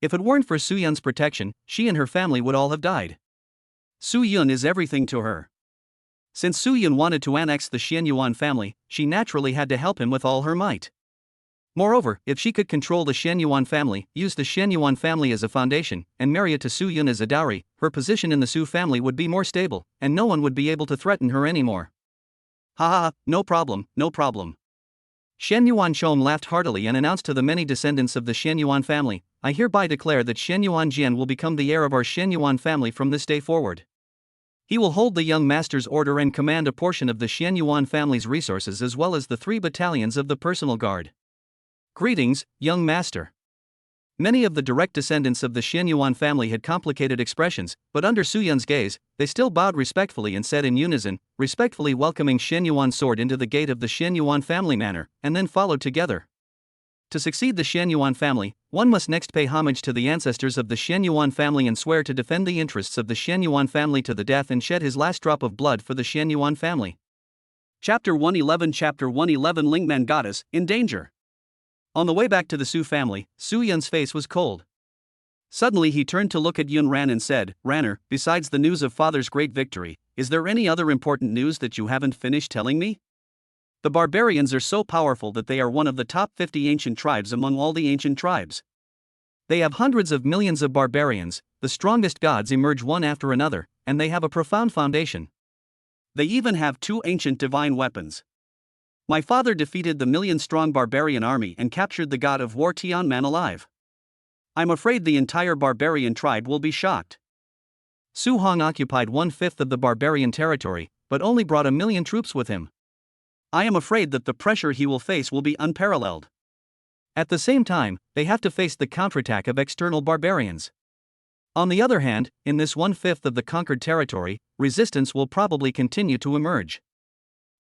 If it weren't for Su Yun's protection, she and her family would all have died. Su Yun is everything to her. Since Su Yun wanted to annex the Xianyuan family, she naturally had to help him with all her might. Moreover, if she could control the Xianyuan family, use the Xianyuan family as a foundation, and marry it to Su Yun as a dowry, her position in the Su family would be more stable, and no one would be able to threaten her anymore. Ha ha, no problem, no problem. Xianyuan Chong laughed heartily and announced to the many descendants of the Xianyuan family, I hereby declare that Xianyuan Jian will become the heir of our Xianyuan family from this day forward. He will hold the young master's order and command a portion of the Xianyuan family's resources as well as the 3 battalions of the personal guard. Greetings, young master. Many of the direct descendants of the Xianyuan family had complicated expressions, but under Su Yun's gaze, they still bowed respectfully and said in unison, respectfully welcoming Xianyuan Sword into the gate of the Xianyuan family manor, and then followed together. To succeed the Xianyuan family, one must next pay homage to the ancestors of the Xianyuan family and swear to defend the interests of the Xianyuan family to the death and shed his last drop of blood for the Xianyuan family. Chapter 111 Chapter 111 Lingman Goddess, in danger. On the way back to the Su family, Su Yun's face was cold. Suddenly he turned to look at Yun Ran and said, Ranner, besides the news of father's great victory, is there any other important news that you haven't finished telling me? The barbarians are so powerful that they are one of the top 50 ancient tribes among all the ancient tribes. They have hundreds of millions of barbarians, the strongest gods emerge one after another, and they have a profound foundation. They even have 2 ancient divine weapons. My father defeated the million-strong barbarian army and captured the god of war Tianman alive. I'm afraid the entire barbarian tribe will be shocked. Su Hong occupied 1/5 of the barbarian territory, but only brought 1 million troops with him. I am afraid that the pressure he will face will be unparalleled. At the same time, they have to face the counterattack of external barbarians. On the other hand, in this 1/5 of the conquered territory, resistance will probably continue to emerge.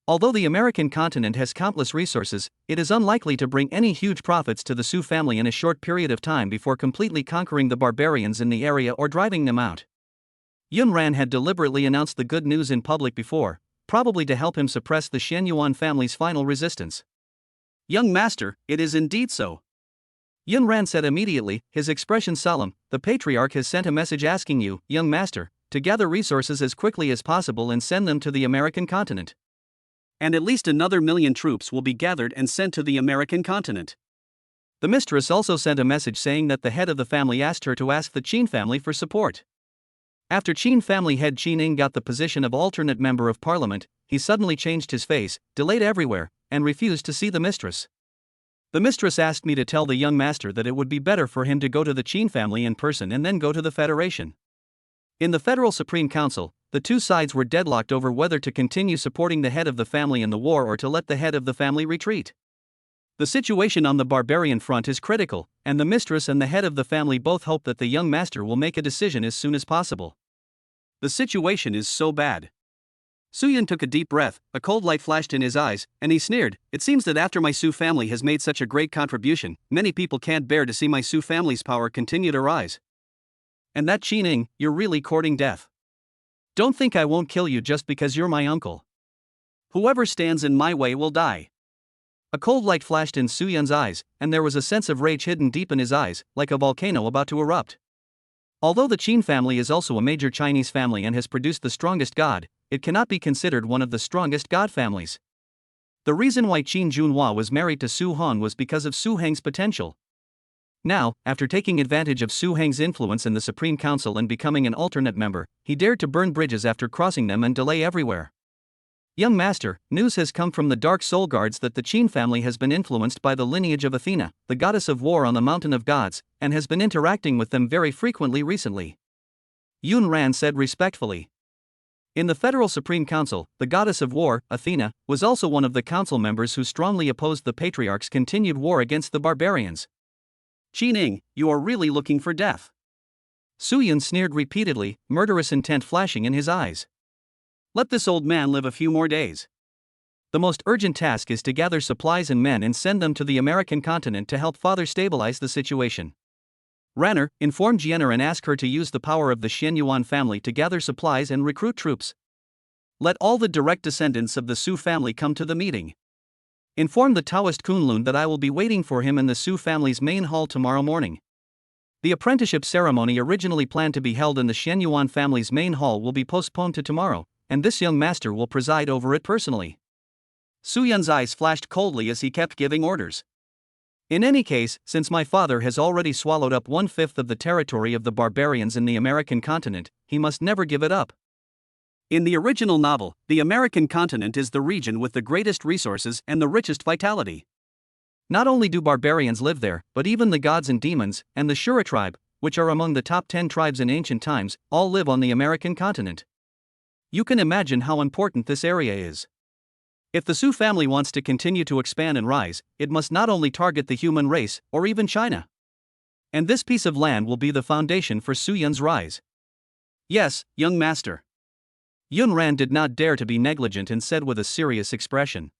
Although the American continent has countless resources, it is unlikely to bring any huge profits to the Su family in a short period of time before completely conquering the barbarians in the area or driving them out. Yun Ran had deliberately announced the good news in public before, probably to help him suppress the Xianyuan family's final resistance. Young master, it is indeed so. Yun Ran said immediately, his expression solemn, the patriarch has sent a message asking you, young master, to gather resources as quickly as possible and send them to the American continent. And at least another 1 million troops will be gathered and sent to the American continent. The mistress also sent a message saying that the head of the family asked her to ask the Qin family for support. After Qin family head Qin Ning got the position of alternate member of parliament, he suddenly changed his face, delayed everywhere, and refused to see the mistress. The mistress asked me to tell the young master that it would be better for him to go to the Qin family in person and then go to the Federation. In the Federal Supreme Council, the 2 sides were deadlocked over whether to continue supporting the head of the family in the war or to let the head of the family retreat. The situation on the barbarian front is critical, and the mistress and the head of the family both hope that the young master will make a decision as soon as possible. The situation is so bad. Su Yun took a deep breath, a cold light flashed in his eyes, and he sneered, it seems that after my Su family has made such a great contribution, many people can't bear to see my Su family's power continue to rise. And that Qin Ning, you're really courting death. Don't think I won't kill you just because you're my uncle. Whoever stands in my way will die. A cold light flashed in Su Yun's eyes, and there was a sense of rage hidden deep in his eyes, like a volcano about to erupt. Although the Qin family is also a major Chinese family and has produced the strongest god, it cannot be considered one of the strongest god families. The reason why Qin Junhua was married to Su Hong was because of Su Heng's potential. Now, after taking advantage of Su Heng's influence in the Supreme Council and becoming an alternate member, he dared to burn bridges after crossing them and delay everywhere. Young master, news has come from the Dark Soul Guards that the Qin family has been influenced by the lineage of Athena, the goddess of war on the Mountain of Gods, and has been interacting with them very frequently recently. Yun Ran said respectfully. In the Federal Supreme Council, the goddess of war, Athena, was also one of the council members who strongly opposed the patriarch's continued war against the barbarians. Qi Ning, you are really looking for death. Su Yun sneered repeatedly, murderous intent flashing in his eyes. Let this old man live a few more days. The most urgent task is to gather supplies and men and send them to the American continent to help father stabilize the situation. Ranner, inform Jenner and ask her to use the power of the Shen Yuan family to gather supplies and recruit troops. Let all the direct descendants of the Su family come to the meeting. Inform the Taoist Kunlun that I will be waiting for him in the Su family's main hall tomorrow morning. The apprenticeship ceremony originally planned to be held in the Shen Yuan family's main hall will be postponed to tomorrow, and this young master will preside over it personally. Su Yun's eyes flashed coldly as he kept giving orders. In any case, since my father has already swallowed up 1/5 of the territory of the barbarians in the American continent, he must never give it up. In the original novel, the American continent is the region with the greatest resources and the richest vitality. Not only do barbarians live there, but even the gods and demons, and the Shura tribe, which are among the top 10 tribes in ancient times, all live on the American continent. You can imagine how important this area is. If the Su family wants to continue to expand and rise, it must not only target the human race, or even China. And this piece of land will be the foundation for Su Yun's rise. Yes, young master. Yun Ran did not dare to be negligent and said with a serious expression.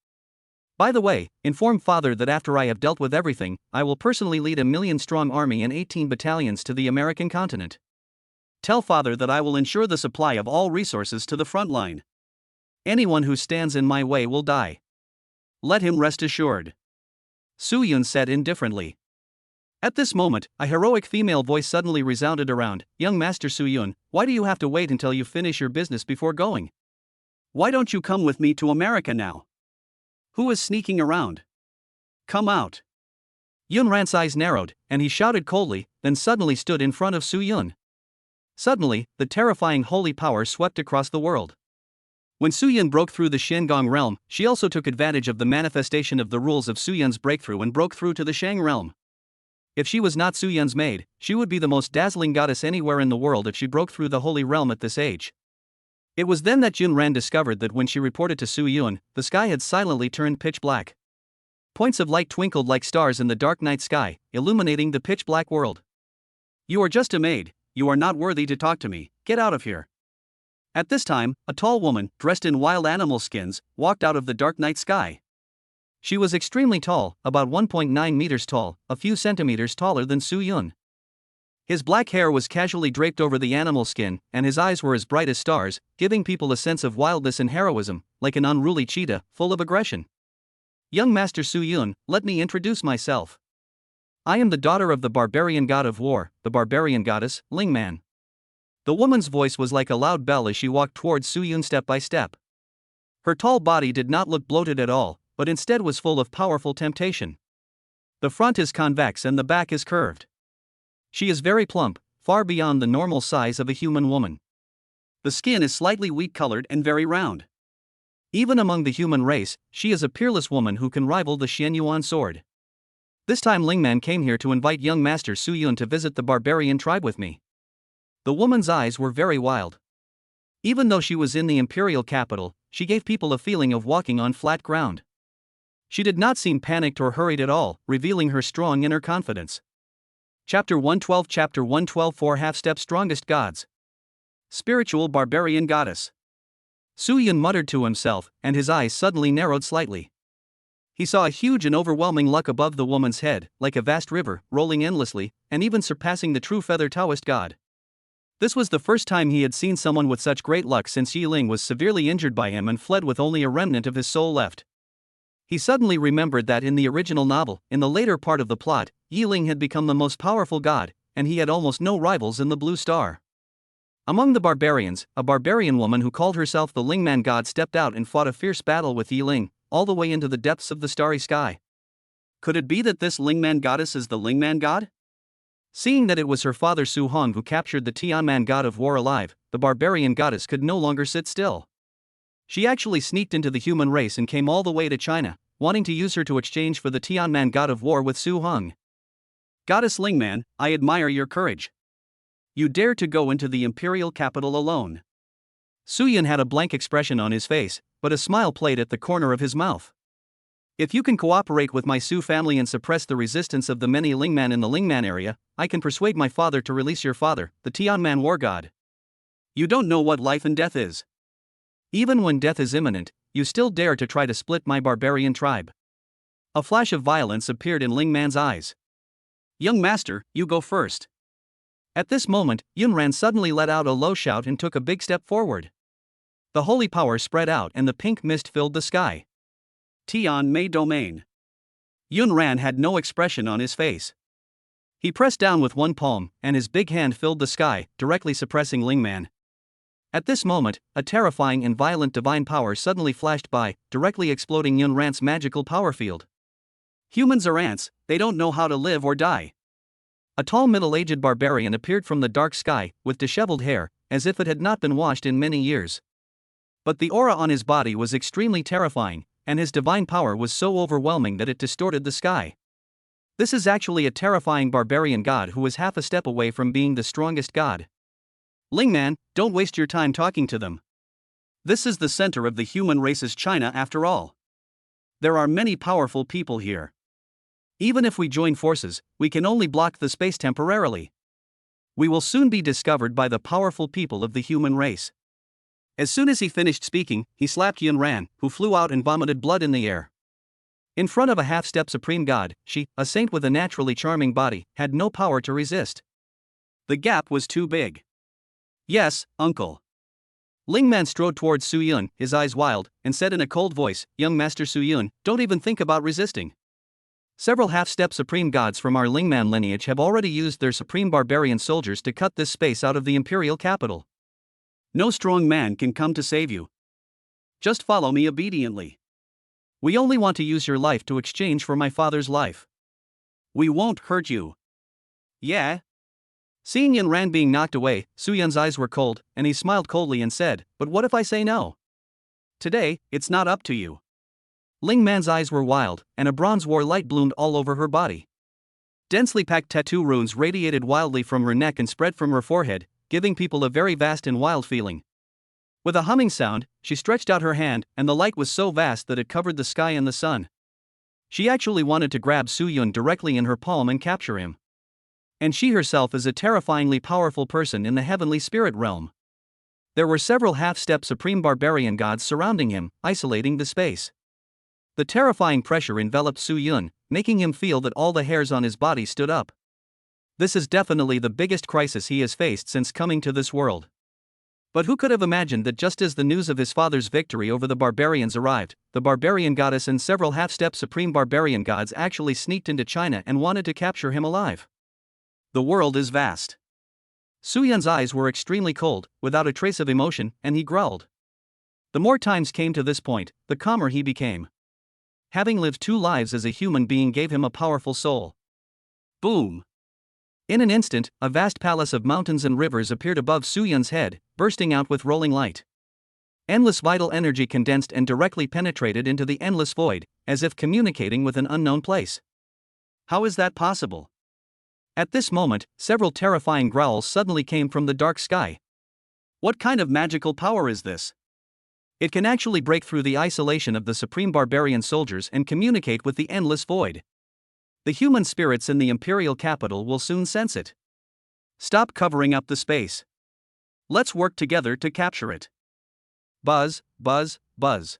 By the way, inform father that after I have dealt with everything, I will personally lead a 1,000,000-strong army and 18 battalions to the American continent. Tell father that I will ensure the supply of all resources to the front line. Anyone who stands in my way will die. Let him rest assured. Su Yun said indifferently. At this moment, a heroic female voice suddenly resounded around. Young Master Su Yun, why do you have to wait until you finish your business before going? Why don't you come with me to America now? Who is sneaking around? Come out. Yun Ran's eyes narrowed, and he shouted coldly, then suddenly stood in front of Su Yun. Suddenly, the terrifying holy power swept across the world. When Su Yun broke through the Shandong realm, she also took advantage of the manifestation of the rules of Su Yun's breakthrough and broke through to the Shang realm. If she was not Su Yun's maid, she would be the most dazzling goddess anywhere in the world if she broke through the holy realm at this age. It was then that Yun Ran discovered that when she reported to Su Yun, the sky had silently turned pitch black. Points of light twinkled like stars in the dark night sky, illuminating the pitch black world. You are just a maid. You are not worthy to talk to me, get out of here. At this time, a tall woman, dressed in wild animal skins, walked out of the dark night sky. She was extremely tall, about 1.9 meters tall, a few centimeters taller than Su Yun. His black hair was casually draped over the animal skin, and his eyes were as bright as stars, giving people a sense of wildness and heroism, like an unruly cheetah, full of aggression. Young Master Su Yun, let me introduce myself. I am the daughter of the barbarian god of war, the barbarian goddess, Ling Man. The woman's voice was like a loud bell as she walked towards Su Yun step by step. Her tall body did not look bloated at all, but instead was full of powerful temptation. The front is convex and the back is curved. She is very plump, far beyond the normal size of a human woman. The skin is slightly wheat-colored and very round. Even among the human race, she is a peerless woman who can rival the Shen Yuan sword. This time Lingman came here to invite young Master Su Yun to visit the barbarian tribe with me. The woman's eyes were very wild. Even though she was in the imperial capital, she gave people a feeling of walking on flat ground. She did not seem panicked or hurried at all, revealing her strong inner confidence. Chapter 112 Chapter 112 4 Half-Step Strongest Gods. Spiritual Barbarian Goddess. Su Yun muttered to himself, and his eyes suddenly narrowed slightly. He saw a huge and overwhelming luck above the woman's head, like a vast river, rolling endlessly, and even surpassing the true feather Taoist god. This was the first time he had seen someone with such great luck since Yi Ling was severely injured by him and fled with only a remnant of his soul left. He suddenly remembered that in the original novel, in the later part of the plot, Yi Ling had become the most powerful god, and he had almost no rivals in the Blue Star. Among the barbarians, a barbarian woman who called herself the Lingman god stepped out and fought a fierce battle with Yi Ling, all the way into the depths of the starry sky. Could it be that this Lingman goddess is the Lingman god? Seeing that it was her father Su Hong who captured the Tianman god of war alive, the barbarian goddess could no longer sit still. She actually sneaked into the human race and came all the way to China, wanting to use her to exchange for the Tianman god of war with Su Heng. Goddess Lingman, I admire your courage. You dare to go into the imperial capital alone. Su Yun had a blank expression on his face, but a smile played at the corner of his mouth. If you can cooperate with my Su family and suppress the resistance of the many Lingman in the Lingman area, I can persuade my father to release your father, the Tianman war god. You don't know what life and death is. Even when death is imminent, you still dare to try to split my barbarian tribe. A flash of violence appeared in Lingman's eyes. Young master, you go first. At this moment, Yunran suddenly let out a low shout and took a big step forward. The holy power spread out and the pink mist filled the sky. Tian Mei Domain. Yunran had no expression on his face. He pressed down with one palm, and his big hand filled the sky, directly suppressing Lingman. At this moment, a terrifying and violent divine power suddenly flashed by, directly exploding Yunran's magical power field. Humans are ants, they don't know how to live or die. A tall middle-aged barbarian appeared from the dark sky, with disheveled hair, as if it had not been washed in many years. But the aura on his body was extremely terrifying, and his divine power was so overwhelming that it distorted the sky. This is actually a terrifying barbarian god who is half a step away from being the strongest god. Lingman, don't waste your time talking to them. This is the center of the human race's China after all. There are many powerful people here. Even if we join forces, we can only block the space temporarily. We will soon be discovered by the powerful people of the human race. As soon as he finished speaking, he slapped Yunran, who flew out and vomited blood in the air. In front of a half-step supreme god, she, a saint with a naturally charming body, had no power to resist. The gap was too big. Yes, uncle. Lingman strode towards Su Yun, his eyes wild, and said in a cold voice, Young Master Su Yun, don't even think about resisting. Several half-step supreme gods from our Lingman lineage have already used their supreme barbarian soldiers to cut this space out of the imperial capital. No strong man can come to save you. Just follow me obediently. We only want to use your life to exchange for my father's life. We won't hurt you. Yeah? Seeing Yunran being knocked away, Su Yun's eyes were cold, and he smiled coldly and said, But what if I say no? Today, it's not up to you. Lingman's eyes were wild, and a bronze war light bloomed all over her body. Densely packed tattoo runes radiated wildly from her neck and spread from her forehead, giving people a very vast and wild feeling. With a humming sound, she stretched out her hand, and the light was so vast that it covered the sky and the sun. She actually wanted to grab Su Yun directly in her palm and capture him. And she herself is a terrifyingly powerful person in the heavenly spirit realm. There were several half-step supreme barbarian gods surrounding him, isolating the space. The terrifying pressure enveloped Su Yun, making him feel that all the hairs on his body stood up. This is definitely the biggest crisis he has faced since coming to this world. But who could have imagined that just as the news of his father's victory over the barbarians arrived, the barbarian goddess and several half-step supreme barbarian gods actually sneaked into China and wanted to capture him alive. The world is vast. Su Yun's eyes were extremely cold, without a trace of emotion, and he growled. The more times came to this point, the calmer he became. Having lived 2 lives as a human being gave him a powerful soul. Boom! In an instant, a vast palace of mountains and rivers appeared above Su Yun's head, bursting out with rolling light. Endless vital energy condensed and directly penetrated into the endless void, as if communicating with an unknown place. How is that possible? At this moment, several terrifying growls suddenly came from the dark sky. What kind of magical power is this? It can actually break through the isolation of the supreme barbarian soldiers and communicate with the endless void. The human spirits in the imperial capital will soon sense it. Stop covering up the space. Let's work together to capture it. Buzz, buzz, buzz.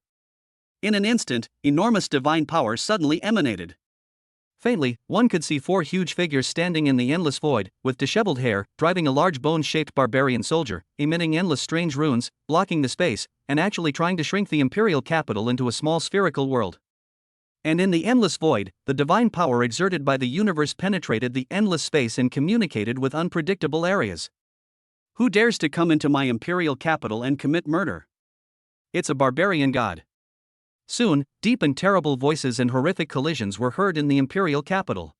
In an instant, enormous divine power suddenly emanated. Faintly, one could see 4 huge figures standing in the endless void, with disheveled hair, driving a large bone-shaped barbarian soldier, emitting endless strange runes, blocking the space, and actually trying to shrink the imperial capital into a small spherical world. And in the endless void, the divine power exerted by the universe penetrated the endless space and communicated with unpredictable areas. Who dares to come into my imperial capital and commit murder? It's a barbarian god. Soon, deep and terrible voices and horrific collisions were heard in the imperial capital.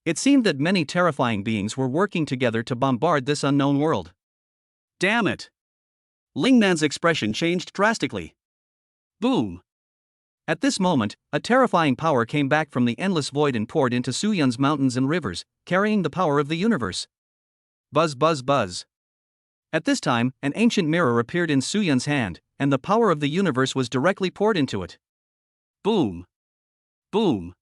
It seemed that many terrifying beings were working together to bombard this unknown world. Damn it! Lingman's expression changed drastically. Boom! At this moment, a terrifying power came back from the endless void and poured into Su Yun's mountains and rivers, carrying the power of the universe. Buzz buzz buzz. At this time, an ancient mirror appeared in Su Yun's hand, and the power of the universe was directly poured into it. Boom! Boom!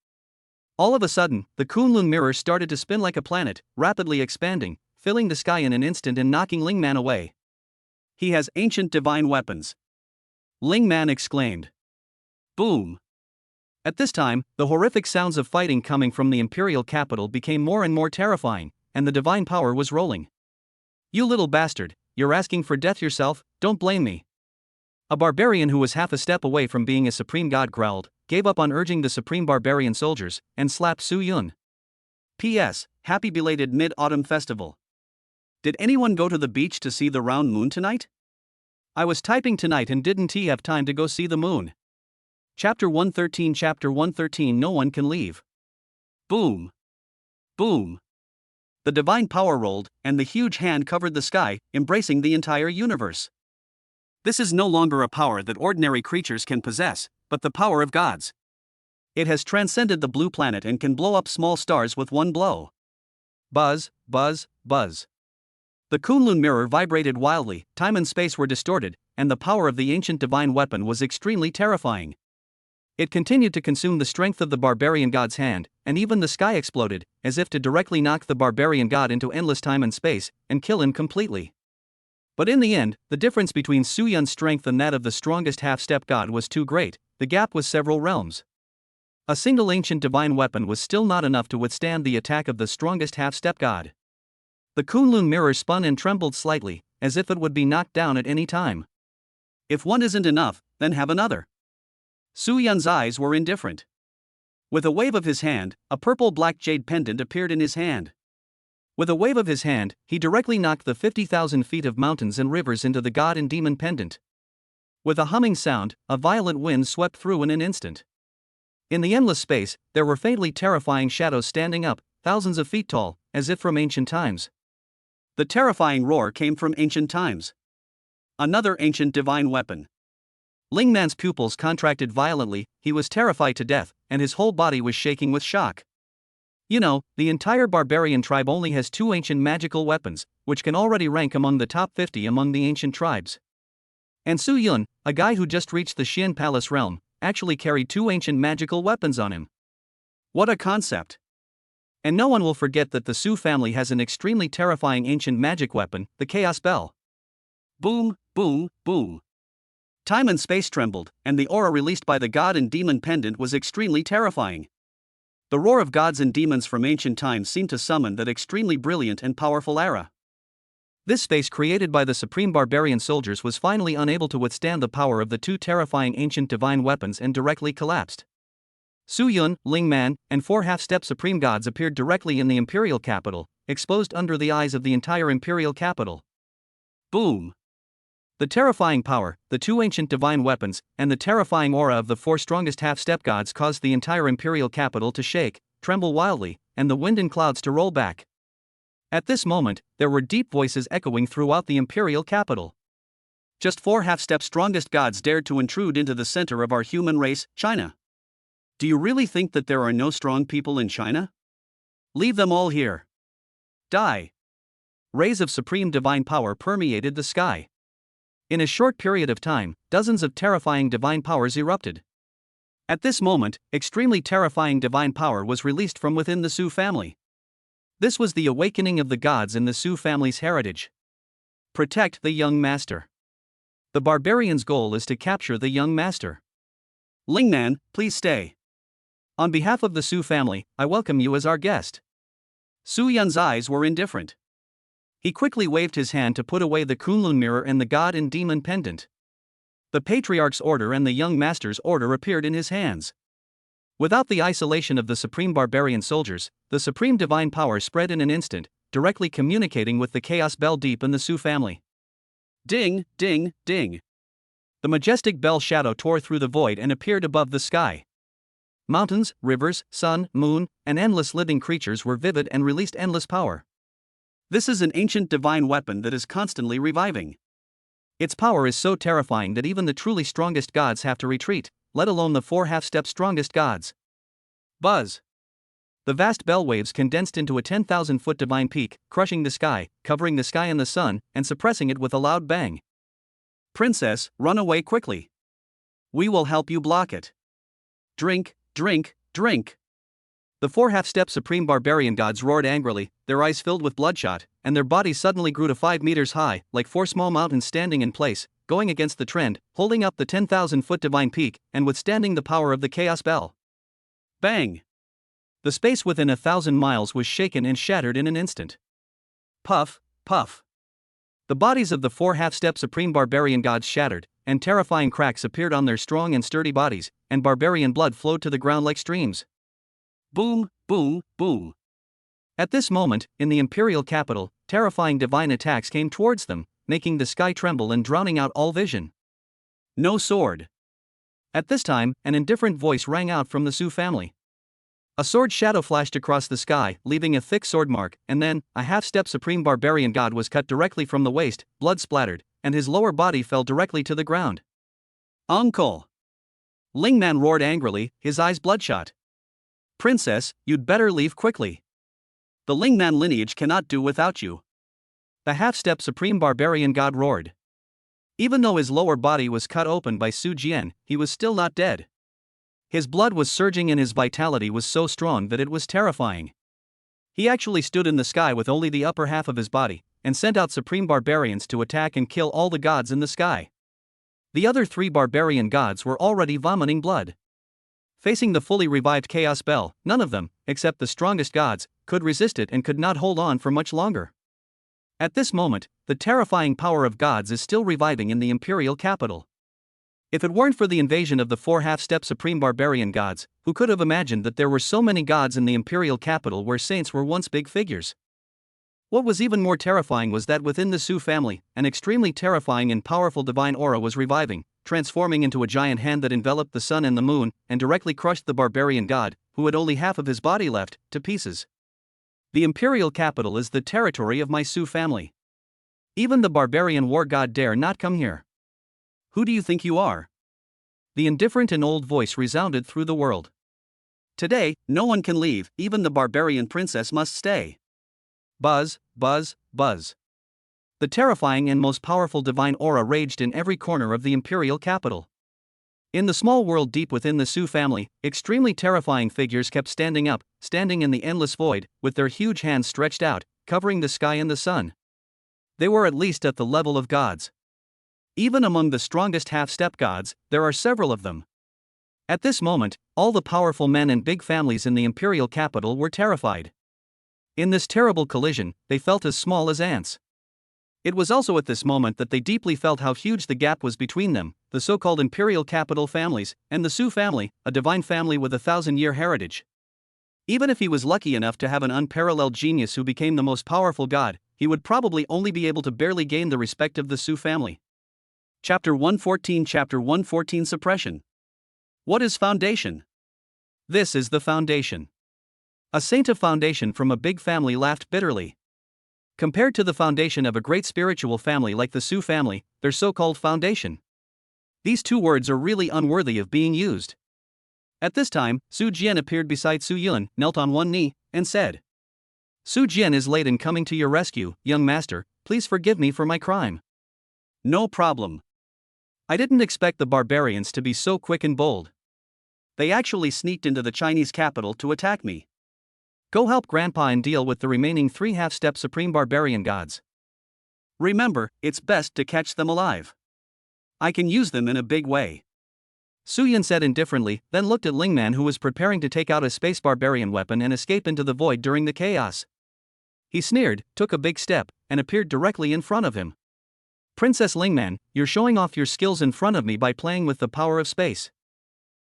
All of a sudden, the Kunlun mirror started to spin like a planet, rapidly expanding, filling the sky in an instant and knocking Ling Man away. He has ancient divine weapons. Ling Man exclaimed. Boom! At this time, the horrific sounds of fighting coming from the imperial capital became more and more terrifying, and the divine power was rolling. You little bastard, you're asking for death yourself, don't blame me. A barbarian who was half a step away from being a supreme god growled, gave up on urging the supreme barbarian soldiers, and slapped Su Yun. P.S. Happy belated Mid-Autumn Festival. Did anyone go to the beach to see the round moon tonight? I was typing tonight and didn't have time to go see the moon. Chapter 113. No one can leave. Boom! Boom! The divine power rolled, and the huge hand covered the sky, embracing the entire universe. This is no longer a power that ordinary creatures can possess, but the power of gods. It has transcended the blue planet and can blow up small stars with one blow. Buzz, buzz, buzz. The Kunlun mirror vibrated wildly, time and space were distorted, and the power of the ancient divine weapon was extremely terrifying. It continued to consume the strength of the barbarian god's hand, and even the sky exploded, as if to directly knock the barbarian god into endless time and space, and kill him completely. But in the end, the difference between Su Yun's strength and that of the strongest half-step god was too great. The gap was several realms. A single ancient divine weapon was still not enough to withstand the attack of the strongest half-step god. The Kunlun mirror spun and trembled slightly, as if it would be knocked down at any time. If one isn't enough, then have another. Su Yun's eyes were indifferent. With a wave of his hand, a purple-black jade pendant appeared in his hand. With a wave of his hand, he directly knocked the 50,000 feet of mountains and rivers into the god and demon pendant. With a humming sound, a violent wind swept through in an instant. In the endless space, there were faintly terrifying shadows standing up, thousands of feet tall, as if from ancient times. The terrifying roar came from ancient times. Another ancient divine weapon. Ling Man's pupils contracted violently, he was terrified to death, and his whole body was shaking with shock. You know, the entire barbarian tribe only has 2 ancient magical weapons, which can already rank among the top 50 among the ancient tribes. And Su Yun, a guy who just reached the Xian Palace realm, actually carried 2 ancient magical weapons on him. What a concept! And no one will forget that the Su family has an extremely terrifying ancient magic weapon, the Chaos Bell. Boom, boom, boom. Time and space trembled, and the aura released by the god and demon pendant was extremely terrifying. The roar of gods and demons from ancient times seemed to summon that extremely brilliant and powerful aura. This space created by the supreme barbarian soldiers was finally unable to withstand the power of the 2 terrifying ancient divine weapons and directly collapsed. Su Yun, Ling Man, and 4 half-step supreme gods appeared directly in the imperial capital, exposed under the eyes of the entire imperial capital. Boom! The terrifying power, the 2 ancient divine weapons, and the terrifying aura of the 4 strongest half-step gods caused the entire imperial capital to shake, tremble wildly, and the wind and clouds to roll back. At this moment, there were deep voices echoing throughout the imperial capital. Just 4 half-step strongest gods dared to intrude into the center of our human race, China. Do you really think that there are no strong people in China? Leave them all here. Die. Rays of supreme divine power permeated the sky. In a short period of time, dozens of terrifying divine powers erupted. At this moment, extremely terrifying divine power was released from within the Su family. This was the awakening of the gods in the Su family's heritage. Protect the young master. The barbarian's goal is to capture the young master. Ling Man, please stay. On behalf of the Su family, I welcome you as our guest. Su Yun's eyes were indifferent. He quickly waved his hand to put away the Kunlun mirror and the god and demon pendant. The patriarch's order and the young master's order appeared in his hands. Without the isolation of the supreme barbarian soldiers, the supreme divine power spread in an instant, directly communicating with the chaos bell deep in the Su family. Ding, ding, ding. The majestic bell shadow tore through the void and appeared above the sky. Mountains, rivers, sun, moon, and endless living creatures were vivid and released endless power. This is an ancient divine weapon that is constantly reviving. Its power is so terrifying that even the truly strongest gods have to retreat, let alone the 4 half-step strongest gods. Buzz! The vast bell waves condensed into a 10,000-foot divine peak, crushing the sky, covering the sky and the sun, and suppressing it with a loud bang. Princess, run away quickly. We will help you block it. Drink, drink, drink. The 4 half-step supreme barbarian gods roared angrily, their eyes filled with bloodshot, and their bodies suddenly grew to 5 meters high, like 4 small mountains standing in place, going against the trend, holding up the 10,000-foot divine peak, and withstanding the power of the chaos bell. Bang! The space within 1,000 miles was shaken and shattered in an instant. Puff, puff. The bodies of the 4 half-step supreme barbarian gods shattered, and terrifying cracks appeared on their strong and sturdy bodies, and barbarian blood flowed to the ground like streams. Boom, boom, boom. At this moment, in the imperial capital, terrifying divine attacks came towards them, making the sky tremble and drowning out all vision. No sword. At this time, an indifferent voice rang out from the Su family. A sword shadow flashed across the sky, leaving a thick sword mark, and then, a half-step supreme barbarian god was cut directly from the waist, blood splattered, and his lower body fell directly to the ground. Uncle! Lingman roared angrily, his eyes bloodshot. Princess, you'd better leave quickly. The Lingman lineage cannot do without you. The half-step supreme barbarian god roared. Even though his lower body was cut open by Su Jian, he was still not dead. His blood was surging and his vitality was so strong that it was terrifying. He actually stood in the sky with only the upper half of his body, and sent out supreme barbarians to attack and kill all the gods in the sky. The other 3 barbarian gods were already vomiting blood. Facing the fully revived chaos bell, none of them, except the strongest gods, could resist it and could not hold on for much longer. At this moment, the terrifying power of gods is still reviving in the imperial capital. If it weren't for the invasion of the 4 half-step supreme barbarian gods, who could have imagined that there were so many gods in the imperial capital where saints were once big figures? What was even more terrifying was that within the Su family, an extremely terrifying and powerful divine aura was reviving, transforming into a giant hand that enveloped the sun and the moon, and directly crushed the barbarian god, who had only half of his body left, to pieces. The imperial capital is the territory of my Su family. Even the barbarian war god dare not come here. Who do you think you are? The indifferent and old voice resounded through the world. Today, no one can leave, even the barbarian princess must stay. Buzz, buzz, buzz. The terrifying and most powerful divine aura raged in every corner of the imperial capital. In the small world deep within the Su family, extremely terrifying figures kept standing up, standing in the endless void, with their huge hands stretched out, covering the sky and the sun. They were at least at the level of gods. Even among the strongest half-step gods, there are several of them. At this moment, all the powerful men and big families in the imperial capital were terrified. In this terrible collision, they felt as small as ants. It was also at this moment that they deeply felt how huge the gap was between them, the so-called imperial capital families, and the Su family, a divine family with a 1,000-year heritage. Even if he was lucky enough to have an unparalleled genius who became the most powerful god, he would probably only be able to barely gain the respect of the Su family. Chapter 114 Suppression. What is foundation? This is the foundation. A saint of foundation from a big family laughed bitterly. Compared to the foundation of a great spiritual family like the Su family, their so-called foundation. These 2 words are really unworthy of being used. At this time, Su Jian appeared beside Su Yun, knelt on one knee, and said, Su Jian is late in coming to your rescue, young master, please forgive me for my crime. No problem. I didn't expect the barbarians to be so quick and bold. They actually sneaked into the Chinese capital to attack me. Go help Grandpa and deal with the remaining 3 half-step supreme barbarian gods. Remember, it's best to catch them alive. I can use them in a big way. Su Yun said indifferently, then looked at Lingman, who was preparing to take out a space barbarian weapon and escape into the void during the chaos. He sneered, took a big step, and appeared directly in front of him. Princess Lingman, you're showing off your skills in front of me by playing with the power of space.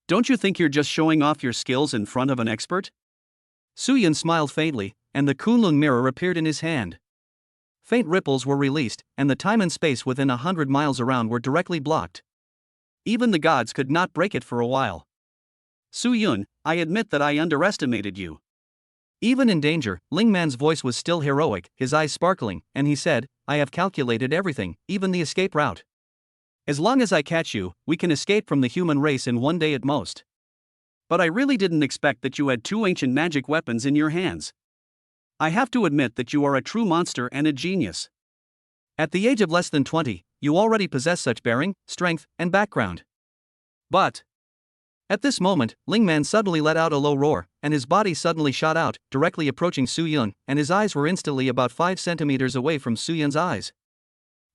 Don't you think you're just showing off your skills in front of an expert? Su Yun smiled faintly, and the Kunlun mirror appeared in his hand. Faint ripples were released, and the time and space within 100 miles around were directly blocked. Even the gods could not break it for a while. Su Yun, I admit that I underestimated you. Even in danger, Lingman's voice was still heroic, his eyes sparkling, and he said, I have calculated everything, even the escape route. As long as I catch you, we can escape from the human race in one day at most. But I really didn't expect that you had two ancient magic weapons in your hands. I have to admit that you are a true monster and a genius. At the age of less than 20, you already possess such bearing, strength, and background. But at this moment, Ling Man suddenly let out a low roar, and his body suddenly shot out, directly approaching Su Yun, and his eyes were instantly about 5 centimeters away from Su Yun's eyes.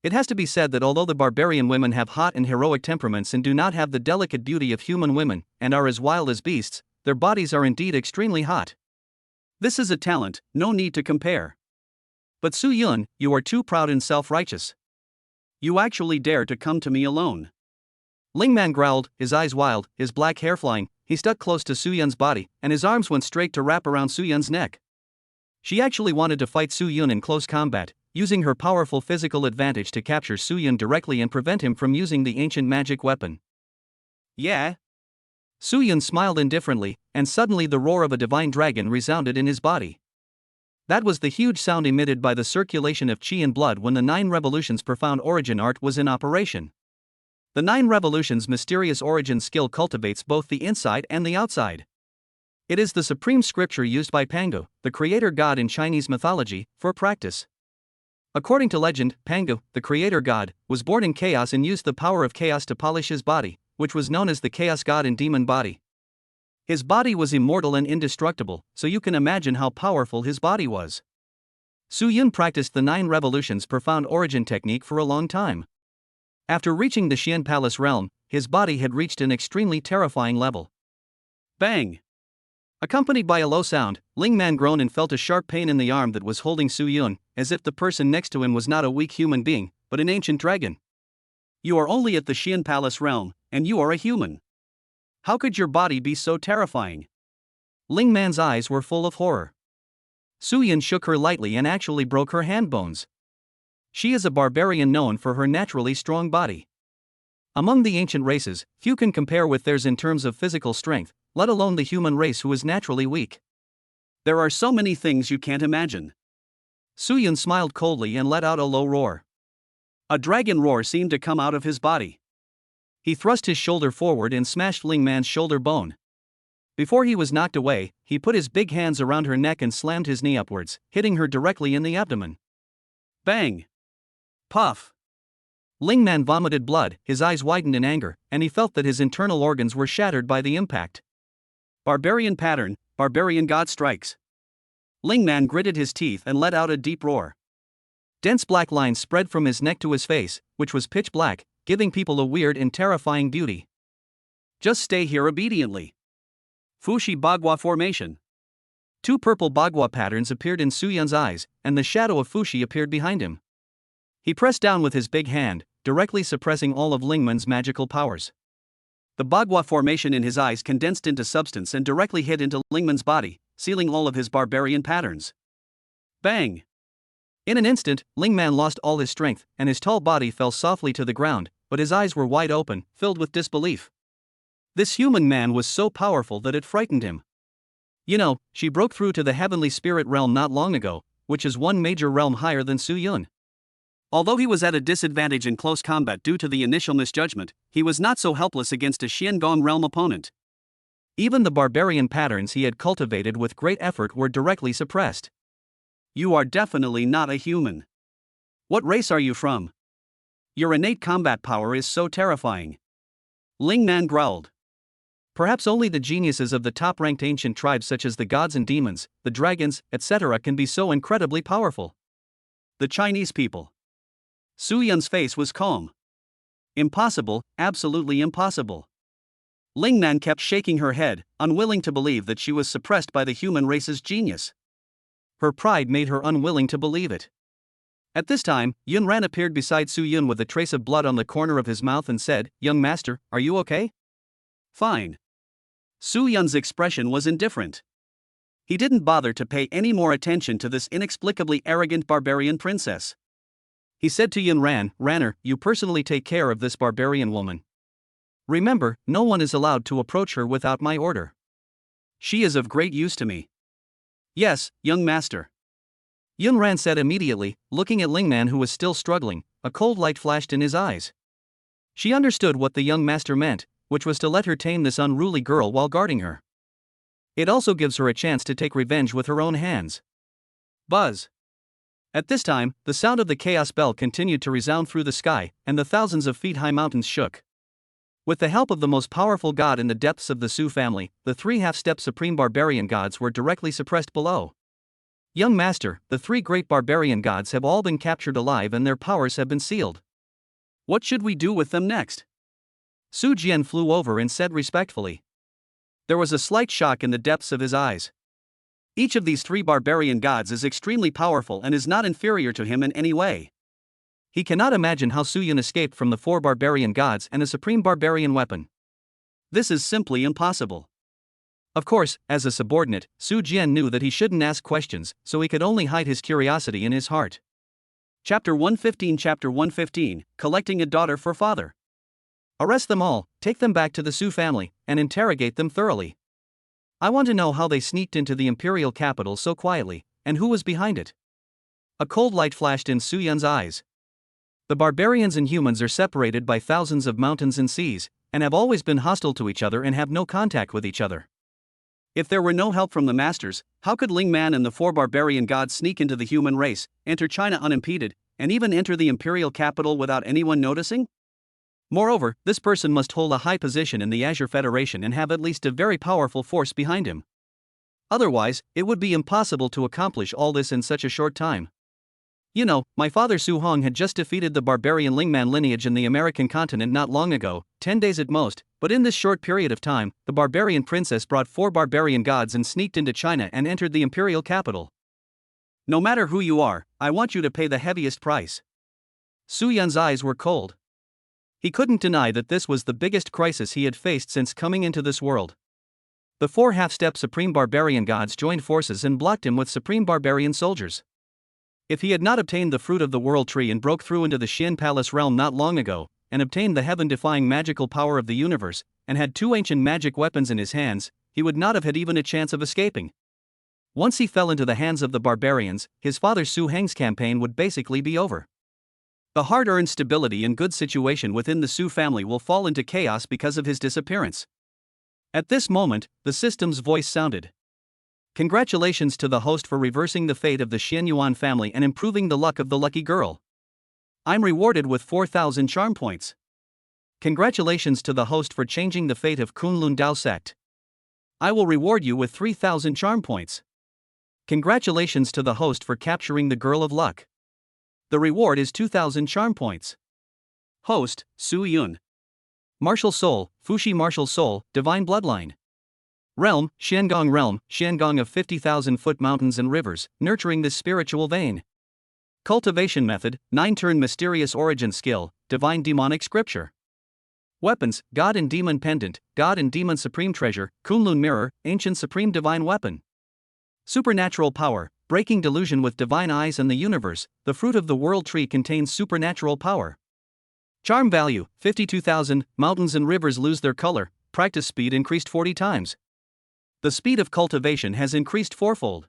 It has to be said that although the barbarian women have hot and heroic temperaments and do not have the delicate beauty of human women, and are as wild as beasts, their bodies are indeed extremely hot. This is a talent, no need to compare. But Su Yun, you are too proud and self-righteous. You actually dare to come to me alone. Ling Man growled, his eyes wild, his black hair flying. He stuck close to Su Yun's body, and his arms went straight to wrap around Su Yun's neck. She actually wanted to fight Su Yun in close combat, using her powerful physical advantage to capture Su Yun directly and prevent him from using the ancient magic weapon. Yeah? Su Yun smiled indifferently, and suddenly the roar of a divine dragon resounded in his body. That was the huge sound emitted by the circulation of chi and blood when the 9 Revolutions' profound origin art was in operation. The 9 Revolutions' mysterious origin skill cultivates both the inside and the outside. It is the supreme scripture used by Pangu, the creator god in Chinese mythology, for practice. According to legend, Pangu, the creator god, was born in chaos and used the power of chaos to polish his body, which was known as the chaos god and demon body. His body was immortal and indestructible, so you can imagine how powerful his body was. Su Yun practiced the 9 Revolutions' profound origin technique for a long time. After reaching the Xian Palace realm, his body had reached an extremely terrifying level. Bang! Accompanied by a low sound, Ling Man groaned and felt a sharp pain in the arm that was holding Su Yun, as if the person next to him was not a weak human being, but an ancient dragon. You are only at the Xian Palace realm, and you are a human. How could your body be so terrifying? Ling Man's eyes were full of horror. Su Yun shook her lightly and actually broke her hand bones. She is a barbarian known for her naturally strong body. Among the ancient races, few can compare with theirs in terms of physical strength, let alone the human race who is naturally weak. There are so many things you can't imagine. Su Yun smiled coldly and let out a low roar. A dragon roar seemed to come out of his body. He thrust his shoulder forward and smashed Ling Man's shoulder bone. Before he was knocked away, he put his big hands around her neck and slammed his knee upwards, hitting her directly in the abdomen. Bang! Puff! Ling Man vomited blood, his eyes widened in anger, and he felt that his internal organs were shattered by the impact. Barbarian pattern, barbarian god strikes. Ling Man gritted his teeth and let out a deep roar. Dense black lines spread from his neck to his face, which was pitch black, giving people a weird and terrifying beauty. Just stay here obediently. Fushi Bagua formation. 2 purple Bagua patterns appeared in Su Yun's eyes, and the shadow of Fushi appeared behind him. He pressed down with his big hand, directly suppressing all of Ling Man's magical powers. The Bagua formation in his eyes condensed into substance and directly hit into Ling Man's body, sealing all of his barbarian patterns. Bang! In an instant, Ling Man lost all his strength, and his tall body fell softly to the ground, but his eyes were wide open, filled with disbelief. This human man was so powerful that it frightened him. You know, she broke through to the heavenly spirit realm not long ago, which is one major realm higher than Su Yun. Although he was at a disadvantage in close combat due to the initial misjudgment, he was not so helpless against a Xiangong realm opponent. Even the barbarian patterns he had cultivated with great effort were directly suppressed. You are definitely not a human. What race are you from? Your innate combat power is so terrifying. Ling Man growled. Perhaps only the geniuses of the top-ranked ancient tribes such as the gods and demons, the dragons, etc. can be so incredibly powerful. The Chinese people. Su Yun's face was calm. Impossible, absolutely impossible. Ling Man kept shaking her head, unwilling to believe that she was suppressed by the human race's genius. Her pride made her unwilling to believe it. At this time, Yun Ran appeared beside Su Yun with a trace of blood on the corner of his mouth and said, "Young master, are you okay?" "Fine." Su Yun's expression was indifferent. He didn't bother to pay any more attention to this inexplicably arrogant barbarian princess. He said to Yun Ran, "Ranner, you personally take care of this barbarian woman. Remember, no one is allowed to approach her without my order. She is of great use to me." "Yes, young master." Yun Ran said immediately, looking at Ling Man who was still struggling. A cold light flashed in his eyes. She understood what the young master meant, which was to let her tame this unruly girl while guarding her. It also gives her a chance to take revenge with her own hands. Buzz. At this time, the sound of the chaos bell continued to resound through the sky, and the thousands of feet high mountains shook. With the help of the most powerful god in the depths of the Su family, the three half-step supreme barbarian gods were directly suppressed below. Young master, the three great barbarian gods have all been captured alive and their powers have been sealed. What should we do with them next? Su Jian flew over and said respectfully. There was a slight shock in the depths of his eyes. Each of these three barbarian gods is extremely powerful and is not inferior to him in any way. He cannot imagine how Su Yun escaped from the four barbarian gods and a supreme barbarian weapon. This is simply impossible. Of course, as a subordinate, Su Jian knew that he shouldn't ask questions, so he could only hide his curiosity in his heart. Chapter 115, Collecting a Daughter for Father. Arrest them all, take them back to the Su family, and interrogate them thoroughly. I want to know how they sneaked into the imperial capital so quietly, and who was behind it. A cold light flashed in Su Yun's eyes. The barbarians and humans are separated by thousands of mountains and seas, and have always been hostile to each other and have no contact with each other. If there were no help from the masters, how could Ling Man and the four barbarian gods sneak into the human race, enter China unimpeded, and even enter the imperial capital without anyone noticing? Moreover, this person must hold a high position in the Azure Federation and have at least a very powerful force behind him. Otherwise, it would be impossible to accomplish all this in such a short time. You know, my father Su Hong had just defeated the barbarian Lingman lineage in the American continent not long ago, 10 days at most, but in this short period of time, the barbarian princess brought four barbarian gods and sneaked into China and entered the imperial capital. No matter who you are, I want you to pay the heaviest price. Su Yun's eyes were cold. He couldn't deny that this was the biggest crisis he had faced since coming into this world. The four half-step supreme barbarian gods joined forces and blocked him with supreme barbarian soldiers. If he had not obtained the fruit of the world tree and broke through into the Xian Palace realm not long ago, and obtained the heaven-defying magical power of the universe, and had two ancient magic weapons in his hands, he would not have had even a chance of escaping. Once he fell into the hands of the barbarians, his father Su Heng's campaign would basically be over. The hard-earned stability and good situation within the Su family will fall into chaos because of his disappearance. At this moment, the system's voice sounded. Congratulations to the host for reversing the fate of the Xian Yuan family and improving the luck of the lucky girl. I'm rewarded with 4,000 charm points. Congratulations to the host for changing the fate of Kunlun Dao sect. I will reward you with 3,000 charm points. Congratulations to the host for capturing the girl of luck. The reward is 2,000 charm points. Host, Su Yun. Martial Soul, Fushi Martial Soul, Divine Bloodline. Realm, Xiangong of 50,000-foot mountains and rivers, nurturing this spiritual vein. Cultivation method, 9-turn mysterious origin skill, Divine Demonic Scripture. Weapons, God and Demon Pendant, God and Demon Supreme Treasure, Kunlun Mirror, Ancient Supreme Divine Weapon. Supernatural power, breaking delusion with divine eyes and the universe, the fruit of the world tree contains supernatural power. Charm value, 52,000, mountains and rivers lose their color, practice speed increased 40 times. The speed of cultivation has increased fourfold.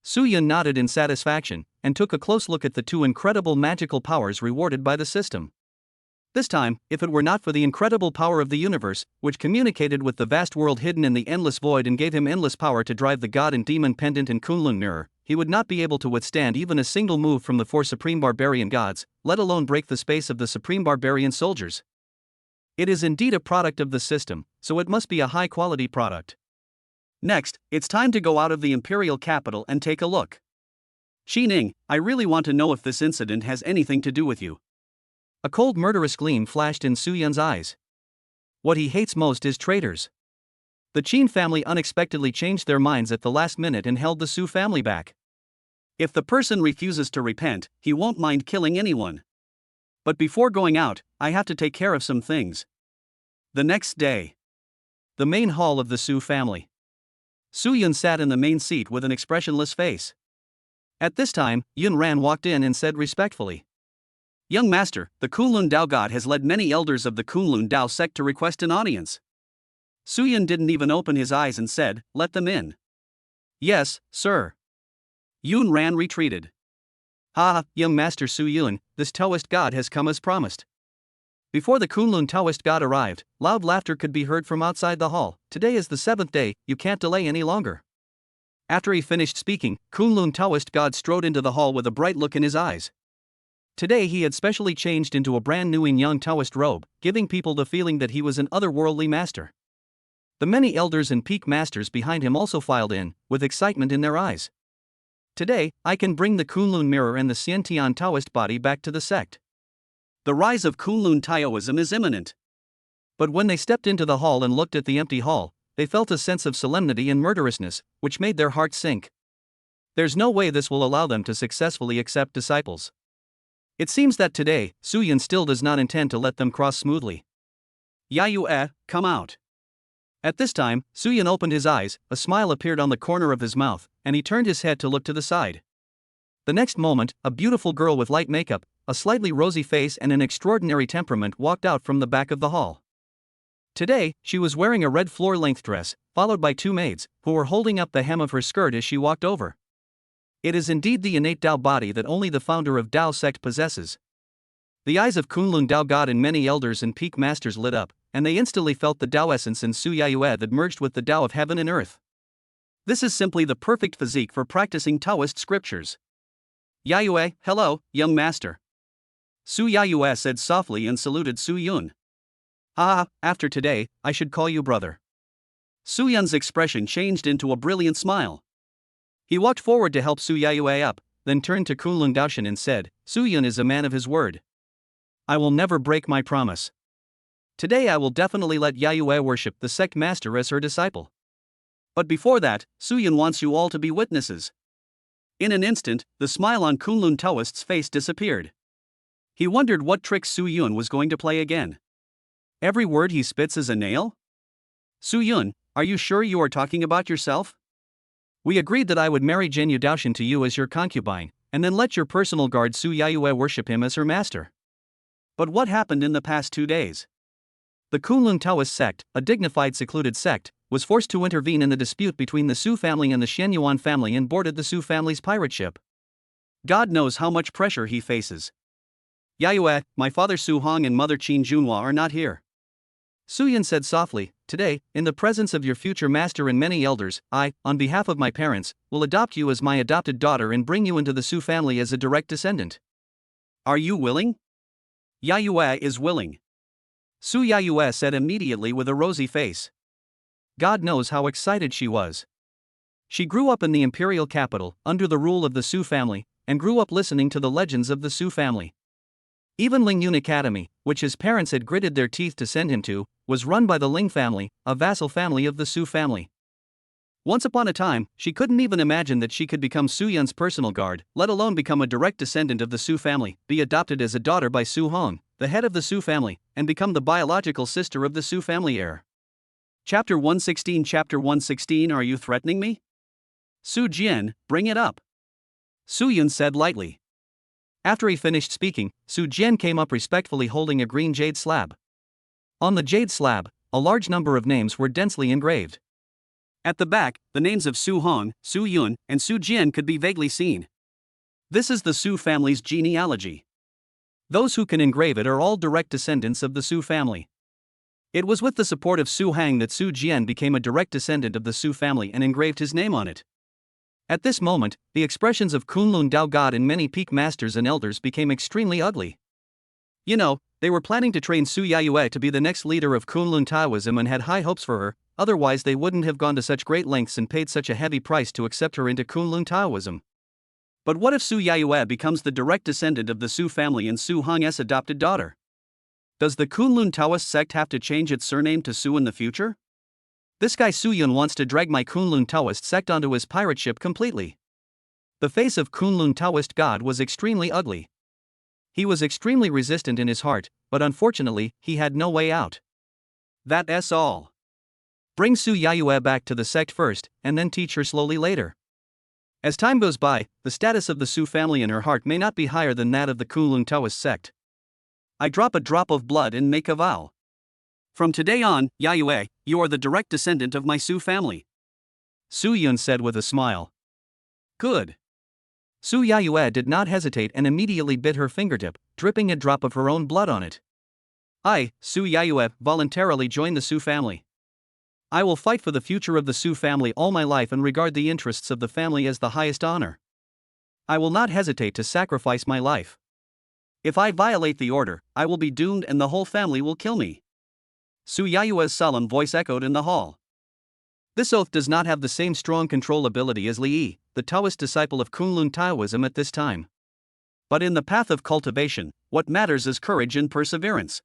Su Yun nodded in satisfaction, and took a close look at the two incredible magical powers rewarded by the system. This time, if it were not for the incredible power of the universe, which communicated with the vast world hidden in the endless void and gave him endless power to drive the God and Demon Pendant and Kunlun Mirror, he would not be able to withstand even a single move from the four supreme barbarian gods, let alone break the space of the supreme barbarian soldiers. It is indeed a product of the system, so it must be a high-quality product. Next, it's time to go out of the imperial capital and take a look. Xi Ning, I really want to know if this incident has anything to do with you. A cold murderous gleam flashed in Su Yun's eyes. What he hates most is traitors. The Qin family unexpectedly changed their minds at the last minute and held the Su family back. If the person refuses to repent, he won't mind killing anyone. But before going out, I have to take care of some things. The next day. The main hall of the Su family. Su Yun sat in the main seat with an expressionless face. At this time, Yun Ran walked in and said respectfully, Young master, the Kunlun Dao god has led many elders of the Kunlun Dao sect to request an audience. Su Yun didn't even open his eyes and said, let them in. Yes, sir. Yun Ran retreated. Ha, young master Su Yun, this Taoist god has come as promised. Before the Kunlun Taoist god arrived, loud laughter could be heard from outside the hall. Today is the 7th day, you can't delay any longer. After he finished speaking, Kunlun Taoist god strode into the hall with a bright look in his eyes. Today he had specially changed into a brand new young Taoist robe, giving people the feeling that he was an otherworldly master. The many elders and peak masters behind him also filed in, with excitement in their eyes. Today, I can bring the Kunlun mirror and the Xiantian Taoist body back to the sect. The rise of Kunlun Taoism is imminent. But when they stepped into the hall and looked at the empty hall, they felt a sense of solemnity and murderousness, which made their hearts sink. There's no way this will allow them to successfully accept disciples. It seems that today, Su Yun still does not intend to let them cross smoothly. Yayue, come out. At this time, Su Yun opened his eyes, a smile appeared on the corner of his mouth, and he turned his head to look to the side. The next moment, a beautiful girl with light makeup, a slightly rosy face and an extraordinary temperament walked out from the back of the hall. Today, she was wearing a red floor-length dress, followed by 2 maids, who were holding up the hem of her skirt as she walked over. It is indeed the innate Tao body that only the founder of Tao sect possesses. The eyes of Kunlun Tao God and many elders and peak masters lit up, and they instantly felt the Tao essence in Su Yayue that merged with the Tao of heaven and earth. This is simply the perfect physique for practicing Taoist scriptures. Yayue, hello, young master. Su Yayue said softly and saluted Su Yun. After today, I should call you brother. Su Yun's expression changed into a brilliant smile. He walked forward to help Su Yayue up, then turned to Kunlun Daoshin and said, Su Yun is a man of his word. I will never break my promise. Today I will definitely let Yayue worship the sect master as her disciple. But before that, Su Yun wants you all to be witnesses. In an instant, the smile on Kunlun Taoist's face disappeared. He wondered what trick Su Yun was going to play again. Every word he spits is a nail? Su Yun, are you sure you are talking about yourself? We agreed that I would marry Jinyu Daoshin to you as your concubine, and then let your personal guard Su Yayue worship him as her master. But what happened in the past 2 days? The Kunlun Taoist sect, a dignified secluded sect, was forced to intervene in the dispute between the Su family and the Xianyuan family and boarded the Su family's pirate ship. God knows how much pressure he faces. Yayue, my father Su Hong and mother Qin Junhua are not here. Su Yun said softly, today, in the presence of your future master and many elders, I, on behalf of my parents, will adopt you as my adopted daughter and bring you into the Su family as a direct descendant. Are you willing? Yayue is willing. Su Yayue said immediately with a rosy face. God knows how excited she was. She grew up in the imperial capital, under the rule of the Su family, and grew up listening to the legends of the Su family. Even Lingyun Academy, which his parents had gritted their teeth to send him to, was run by the Ling family, a vassal family of the Su family. Once upon a time, she couldn't even imagine that she could become Su Yun's personal guard, let alone become a direct descendant of the Su family, be adopted as a daughter by Su Hong, the head of the Su family, and become the biological sister of the Su family heir. Chapter 116 Chapter 116 Are you threatening me? Su Jian, bring it up. Su Yun said lightly. After he finished speaking, Su Jian came up respectfully holding a green jade slab. On the jade slab, a large number of names were densely engraved. At the back, the names of Su Hong, Su Yun, and Su Jian could be vaguely seen. This is the Su family's genealogy. Those who can engrave it are all direct descendants of the Su family. It was with the support of Su Hang that Su Jian became a direct descendant of the Su family and engraved his name on it. At this moment, the expressions of Kunlun Tao God and many peak masters and elders became extremely ugly. You know, they were planning to train Su Yayue to be the next leader of Kunlun Taoism and had high hopes for her, otherwise they wouldn't have gone to such great lengths and paid such a heavy price to accept her into Kunlun Taoism. But what if Su Yayue becomes the direct descendant of the Su family and Su Hong's adopted daughter? Does the Kunlun Taoist sect have to change its surname to Su in the future? This guy Su Yun wants to drag my Kunlun Taoist sect onto his pirate ship completely. The face of Kunlun Taoist God was extremely ugly. He was extremely resistant in his heart, but unfortunately, he had no way out. That's all. Bring Su Yayue back to the sect first, and then teach her slowly later. As time goes by, the status of the Su family in her heart may not be higher than that of the Kunlun Taoist sect. I drop a drop of blood and make a vow. From today on, Yayue, you are the direct descendant of my Su family. Su Yun said with a smile. Good. Su Yayue did not hesitate and immediately bit her fingertip, dripping a drop of her own blood on it. I, Su Yayue, voluntarily join the Su family. I will fight for the future of the Su family all my life and regard the interests of the family as the highest honor. I will not hesitate to sacrifice my life. If I violate the order, I will be doomed and the whole family will kill me. Su Yayue's solemn voice echoed in the hall. This oath does not have the same strong control ability as Li Yi, the Taoist disciple of Kunlun Taoism at this time. But in the path of cultivation, what matters is courage and perseverance.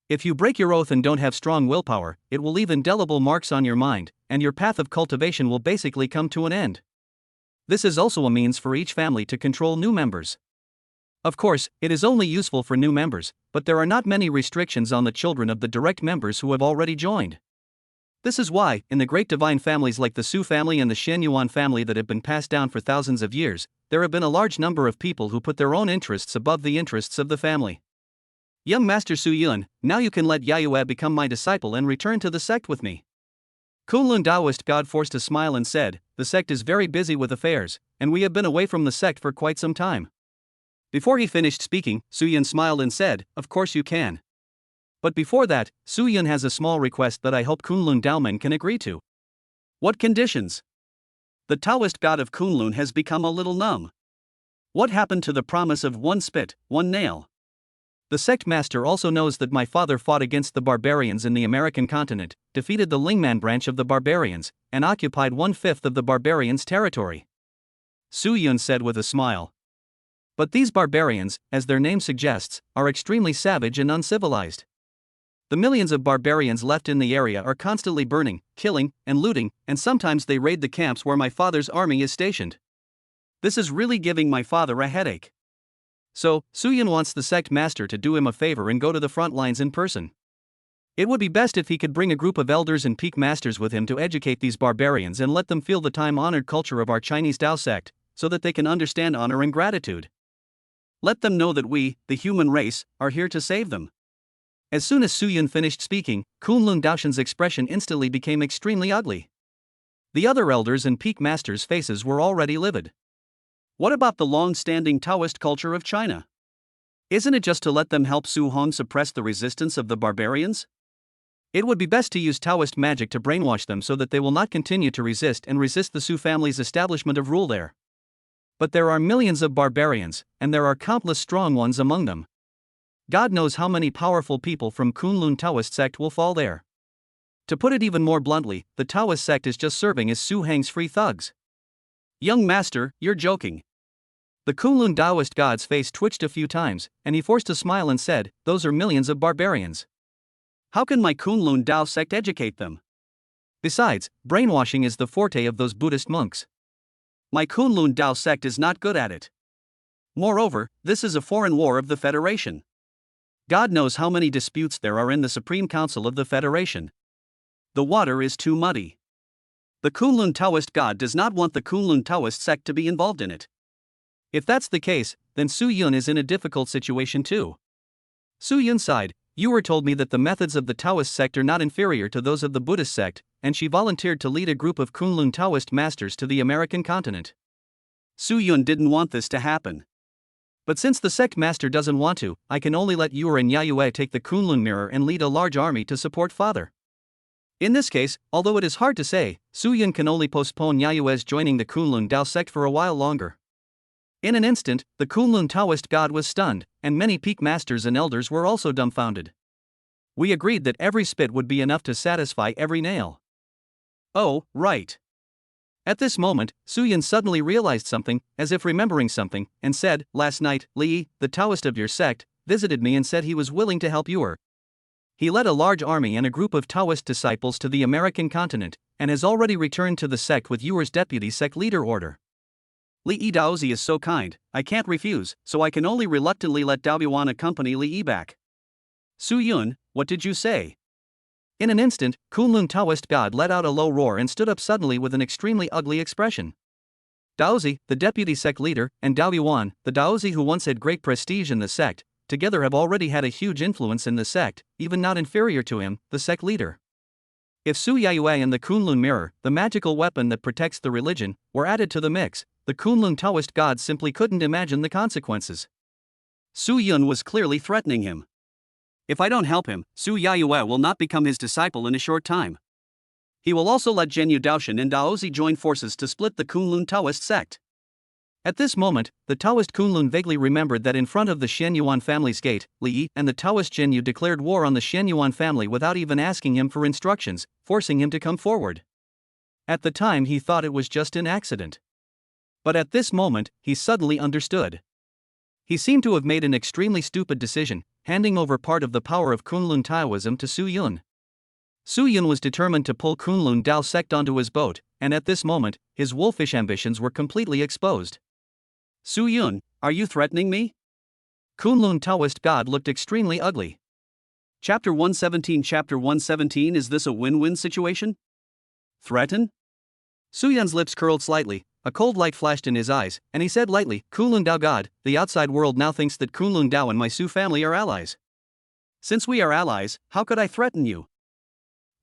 If you break your oath and don't have strong willpower, it will leave indelible marks on your mind, and your path of cultivation will basically come to an end. This is also a means for each family to control new members. Of course, it is only useful for new members, but there are not many restrictions on the children of the direct members who have already joined. This is why, in the great divine families like the Su family and the Shenyuan family that have been passed down for thousands of years, there have been a large number of people who put their own interests above the interests of the family. Young Master Su Yun, now you can let Yayue become my disciple and return to the sect with me. Kunlun Taoist God forced a smile and said, the sect is very busy with affairs, and we have been away from the sect for quite some time. Before he finished speaking, Su Yun smiled and said, of course you can. But before that, Su Yun has a small request that I hope Kunlun Daomen can agree to. What conditions? The Taoist god of Kunlun has become a little numb. What happened to the promise of one spit, one nail? The sect master also knows that my father fought against the barbarians in the American continent, defeated the Lingman branch of the barbarians, and occupied 1/5 of the barbarians' territory. Su Yun said with a smile. But these barbarians, as their name suggests, are extremely savage and uncivilized. The millions of barbarians left in the area are constantly burning, killing, and looting, and sometimes they raid the camps where my father's army is stationed. This is really giving my father a headache. So, Su Yun wants the sect master to do him a favor and go to the front lines in person. It would be best if he could bring a group of elders and peak masters with him to educate these barbarians and let them feel the time-honored culture of our Chinese Tao sect, so that they can understand honor and gratitude. Let them know that we, the human race, are here to save them. As soon as Su Yun finished speaking, Kunlun Daoshen's expression instantly became extremely ugly. The other elders and peak masters' faces were already livid. What about the long-standing Taoist culture of China? Isn't it just to let them help Su Hong suppress the resistance of the barbarians? It would be best to use Taoist magic to brainwash them so that they will not continue to resist the Su family's establishment of rule there. But there are millions of barbarians, and there are countless strong ones among them. God knows how many powerful people from Kunlun Taoist sect will fall there. To put it even more bluntly, the Taoist sect is just serving as Su Hang's free thugs. Young master, you're joking. The Kunlun Taoist god's face twitched a few times, and he forced a smile and said, those are millions of barbarians. How can my Kunlun Tao sect educate them? Besides, brainwashing is the forte of those Buddhist monks. My Kunlun Tao sect is not good at it. Moreover, this is a foreign war of the Federation. God knows how many disputes there are in the Supreme Council of the Federation. The water is too muddy. The Kunlun Taoist god does not want the Kunlun Taoist sect to be involved in it. If that's the case, then Su Yun is in a difficult situation too. Su Yun sighed. You were told me that the methods of the Taoist sect are not inferior to those of the Buddhist sect, and she volunteered to lead a group of Kunlun Taoist masters to the American continent. Su Yun didn't want this to happen. But since the sect master doesn't want to, I can only let Yuer and Yayue take the Kunlun mirror and lead a large army to support father. In this case, although it is hard to say, Su Yun can only postpone Yayue's joining the Kunlun Tao sect for a while longer. In an instant, the Kunlun Taoist god was stunned, and many peak masters and elders were also dumbfounded. We agreed that every spit would be enough to satisfy every nail. Oh, right. At this moment, Su Yun suddenly realized something, as if remembering something, and said, last night, Li, the Taoist of your sect, visited me and said he was willing to help Yuer. He led a large army and a group of Taoist disciples to the American continent, and has already returned to the sect with Yuer's deputy sect leader order. Li Daozi is so kind, I can't refuse, so I can only reluctantly let Dao Yuan accompany Li back. Su Yun, what did you say? In an instant, Kunlun Taoist god let out a low roar and stood up suddenly with an extremely ugly expression. Daozi, the deputy sect leader, and Dao Yuan, the Daozi who once had great prestige in the sect, together have already had a huge influence in the sect, even not inferior to him, the sect leader. If Su Yayue and the Kunlun mirror, the magical weapon that protects the religion, were added to the mix, the Kunlun Taoist god simply couldn't imagine the consequences. Su Yun was clearly threatening him. If I don't help him, Su Yayue will not become his disciple in a short time. He will also let Zhenyu Daoshan and Daozi join forces to split the Kunlun Taoist sect. At this moment, the Taoist Kunlun vaguely remembered that in front of the Xianyuan family's gate, Li Yi and the Taoist Zhenyu declared war on the Xianyuan family without even asking him for instructions, forcing him to come forward. At the time he thought it was just an accident. But at this moment, he suddenly understood. He seemed to have made an extremely stupid decision, handing over part of the power of Kunlun Taoism to Su Yun. Su Yun was determined to pull Kunlun Dao sect onto his boat, and at this moment, his wolfish ambitions were completely exposed. Su Yun, are you threatening me? Kunlun Taoist god looked extremely ugly. Chapter 117 Chapter 117 Is this a win-win situation? Threaten? Su Yun's lips curled slightly, a cold light flashed in his eyes, and he said lightly, Kunlun Dao god, the outside world now thinks that Kunlun Dao and my Su family are allies. Since we are allies, how could I threaten you?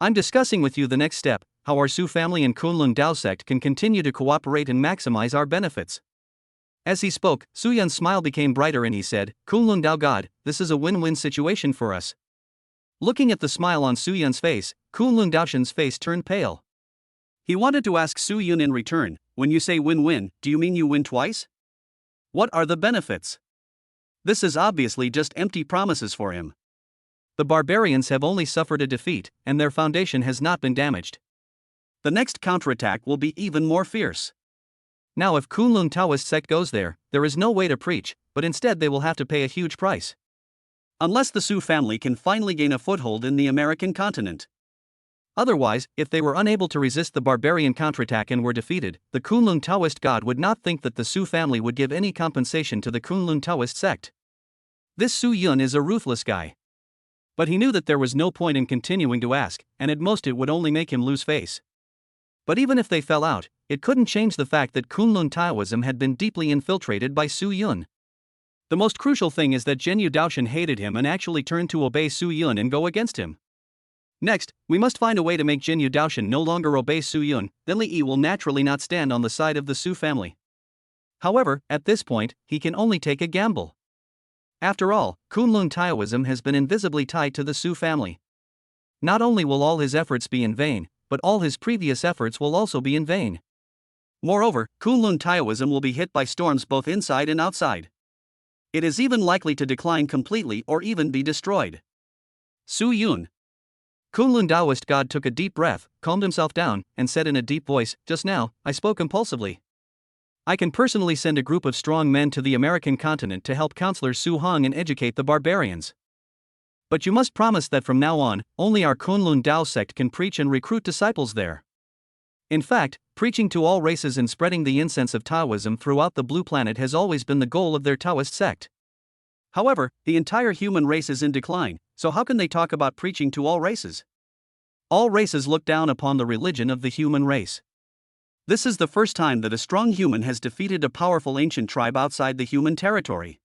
I'm discussing with you the next step, how our Su family and Kunlun Dao sect can continue to cooperate and maximize our benefits. As he spoke, Su Yun's smile became brighter and he said, Kunlun Dao god, this is a win-win situation for us. Looking at the smile on Su Yun's face, Kunlun Daoshan's face turned pale. He wanted to ask Su Yun in return, when you say win-win, do you mean you win twice? What are the benefits? This is obviously just empty promises for him. The barbarians have only suffered a defeat, and their foundation has not been damaged. The next counterattack will be even more fierce. Now if Kunlun Taoist sect goes there is no way to preach, but instead they will have to pay a huge price. Unless the Su family can finally gain a foothold in the American continent. Otherwise, if they were unable to resist the barbarian counterattack and were defeated, the Kunlun Taoist god would not think that the Su family would give any compensation to the Kunlun Taoist sect. This Su Yun is a ruthless guy. But he knew that there was no point in continuing to ask, and at most it would only make him lose face. But even if they fell out, it couldn't change the fact that Kunlun Taoism had been deeply infiltrated by Su Yun. The most crucial thing is that Zhenyu Daoshan hated him and actually turned to obey Su Yun and go against him. Next, we must find a way to make Zhenyu Daoshan no longer obey Su Yun, then Li Yi will naturally not stand on the side of the Su family. However, at this point, he can only take a gamble. After all, Kunlun Taoism has been invisibly tied to the Su family. Not only will all his efforts be in vain, but all his previous efforts will also be in vain. Moreover, Kunlun Taoism will be hit by storms both inside and outside. It is even likely to decline completely or even be destroyed. Su Yun. Kunlun Daoist god took a deep breath, calmed himself down, and said in a deep voice, just now, I spoke impulsively. I can personally send a group of strong men to the American continent to help Counselor Su Hong and educate the barbarians. But you must promise that from now on, only our Kunlun Dao sect can preach and recruit disciples there. In fact, preaching to all races and spreading the incense of Taoism throughout the Blue Planet has always been the goal of their Taoist sect. However, the entire human race is in decline, so how can they talk about preaching to all races? All races look down upon the religion of the human race. This is the first time that a strong human has defeated a powerful ancient tribe outside the human territory.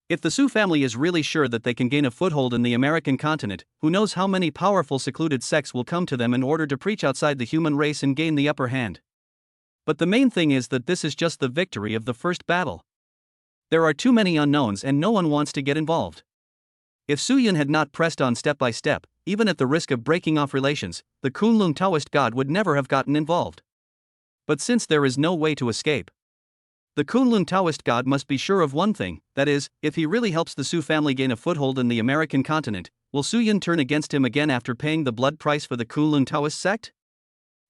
If the Su family is really sure that they can gain a foothold in the American continent, who knows how many powerful secluded sects will come to them in order to preach outside the human race and gain the upper hand. But the main thing is that this is just the victory of the first battle. There are too many unknowns and no one wants to get involved. If Su Yun had not pressed on step by step, even at the risk of breaking off relations, the Kunlun Taoist god would never have gotten involved. But since there is no way to escape, the Kunlun Taoist god must be sure of one thing, that is, if he really helps the Su family gain a foothold in the American continent, will Su Yun turn against him again after paying the blood price for the Kunlun Taoist sect?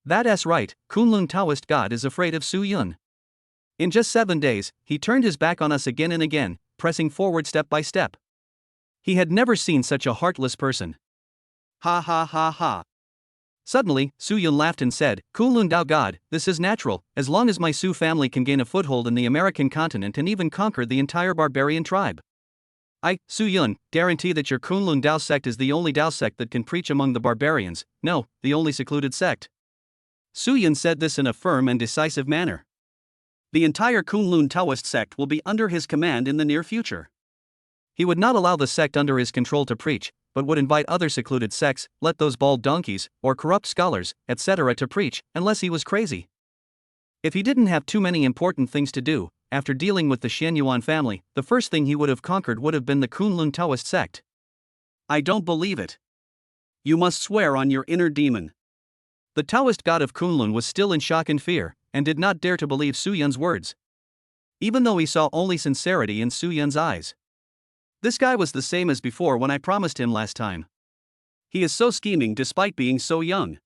That's right, Kunlun Taoist god is afraid of Su Yun. In just 7 days, he turned his back on us again and again, pressing forward step by step. He had never seen such a heartless person. Ha ha ha ha. Suddenly, Su Yun laughed and said, Kunlun Dao god, this is natural, as long as my Su family can gain a foothold in the American continent and even conquer the entire barbarian tribe. I, Su Yun, guarantee that your Kunlun Dao sect is the only Dao sect that can preach among the barbarians, no, the only secluded sect. Su Yun said this in a firm and decisive manner. The entire Kunlun Taoist sect will be under his command in the near future. He would not allow the sect under his control to preach, but would invite other secluded sects, let those bald donkeys, or corrupt scholars, etc. to preach, unless he was crazy. If he didn't have too many important things to do, after dealing with the Xianyuan family, the first thing he would have conquered would have been the Kunlun Taoist sect. I don't believe it. You must swear on your inner demon. The Taoist god of Kunlun was still in shock and fear, and did not dare to believe Su Yun's words. Even though he saw only sincerity in Su Yun's eyes. This guy was the same as before when I promised him last time. He is so scheming despite being so young.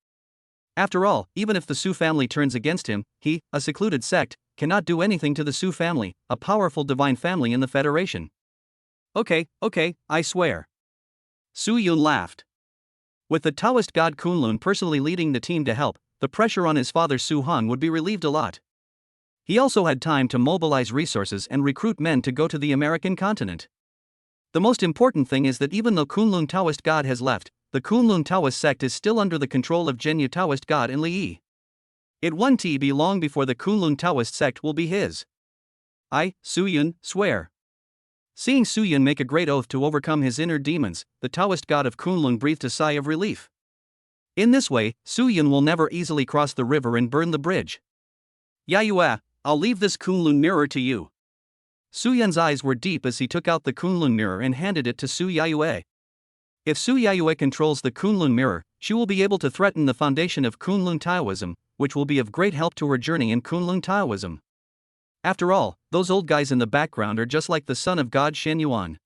After all, even if the Su family turns against him, he, a secluded sect, cannot do anything to the Su family, a powerful divine family in the Federation. Okay, I swear. Su Yun laughed. With the Taoist god Kunlun personally leading the team to help, the pressure on his father Su Han would be relieved a lot. He also had time to mobilize resources and recruit men to go to the American continent. The most important thing is that even though Kunlun Taoist god has left, the Kunlun Taoist sect is still under the control of Genyu Taoist god in Liyi. It won't be long before the Kunlun Taoist sect will be his. I, Su Yun, swear. Seeing Su Yun make a great oath to overcome his inner demons, the Taoist god of Kunlun breathed a sigh of relief. In this way, Su Yun will never easily cross the river and burn the bridge. Yayue, I'll leave this Kunlun mirror to you. Su Yun's eyes were deep as he took out the Kunlun mirror and handed it to Su Yayue. If Su Yayue controls the Kunlun mirror, she will be able to threaten the foundation of Kunlun Taoism, which will be of great help to her journey in Kunlun Taoism. After all, those old guys in the background are just like the son of God Shen Yuan.